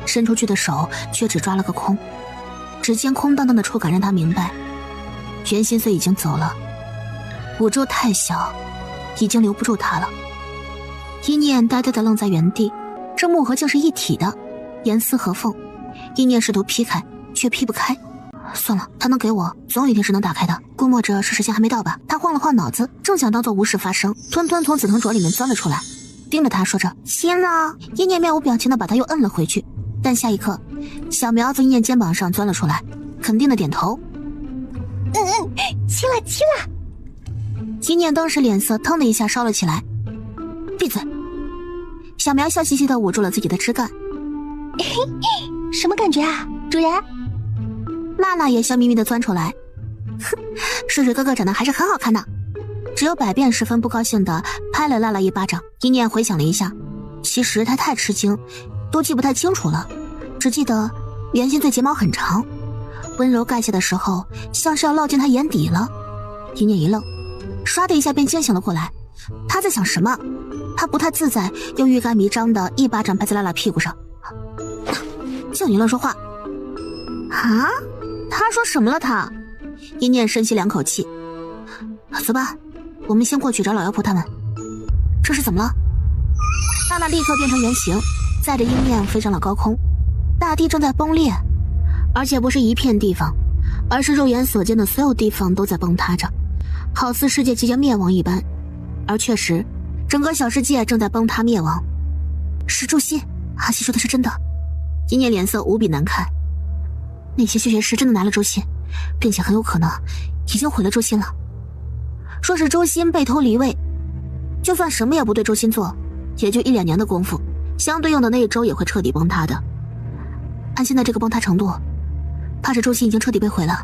伸出去的手却只抓了个空。指尖空荡荡的触感让他明白，袁心碎已经走了。五洲太小，已经留不住他了。一念呆呆地愣在原地，这木盒竟是一体的，严丝合缝。一念试图劈开，却劈不开。算了，他能给我，总有一天是能打开的。估摸着是时间还没到吧。他晃了晃脑子，正想当做无事发生，吞吞从紫藤镯里面钻了出来，盯着他说着亲了。一念面无表情的把他又摁了回去，但下一刻小苗从一念肩膀上钻了出来，肯定的点头。亲了亲了。一念当时脸色腾的一下烧了起来。闭嘴。小苗笑嘻嘻的捂住了自己的枝干。什么感觉啊，主人？娜娜也笑眯眯的钻出来。哼，水水哥哥长得还是很好看的。只有百变十分不高兴的拍了娜娜一巴掌。一念回想了一下，其实他太吃惊，都记不太清楚了，只记得袁心碎睫毛很长，温柔盖下的时候像是要落进他眼底了。一念一愣，唰的一下便惊醒了过来。他在想什么？他不太自在，又欲盖弥彰的一巴掌拍在娜娜屁股上。就你乱说话啊！他说什么了他？一念深吸两口气。走吧，我们先过去找老妖婆他们。这是怎么了？娜娜立刻变成原形，载着一念飞上了高空。大地正在崩裂，而且不是一片地方，而是肉眼所见的所有地方都在崩塌着，好似世界即将灭亡一般。而确实，整个小世界正在崩塌灭亡。是诛心，阿西说的是真的。一念脸色无比难看，那些血血师真的拿了诛心，并且很有可能已经毁了诛心了。说是诛心被偷离位，就算什么也不对诛心做，也就1-2年的功夫，相对应的那一周也会彻底崩塌的。按现在这个崩塌程度，怕是诛心已经彻底被毁了。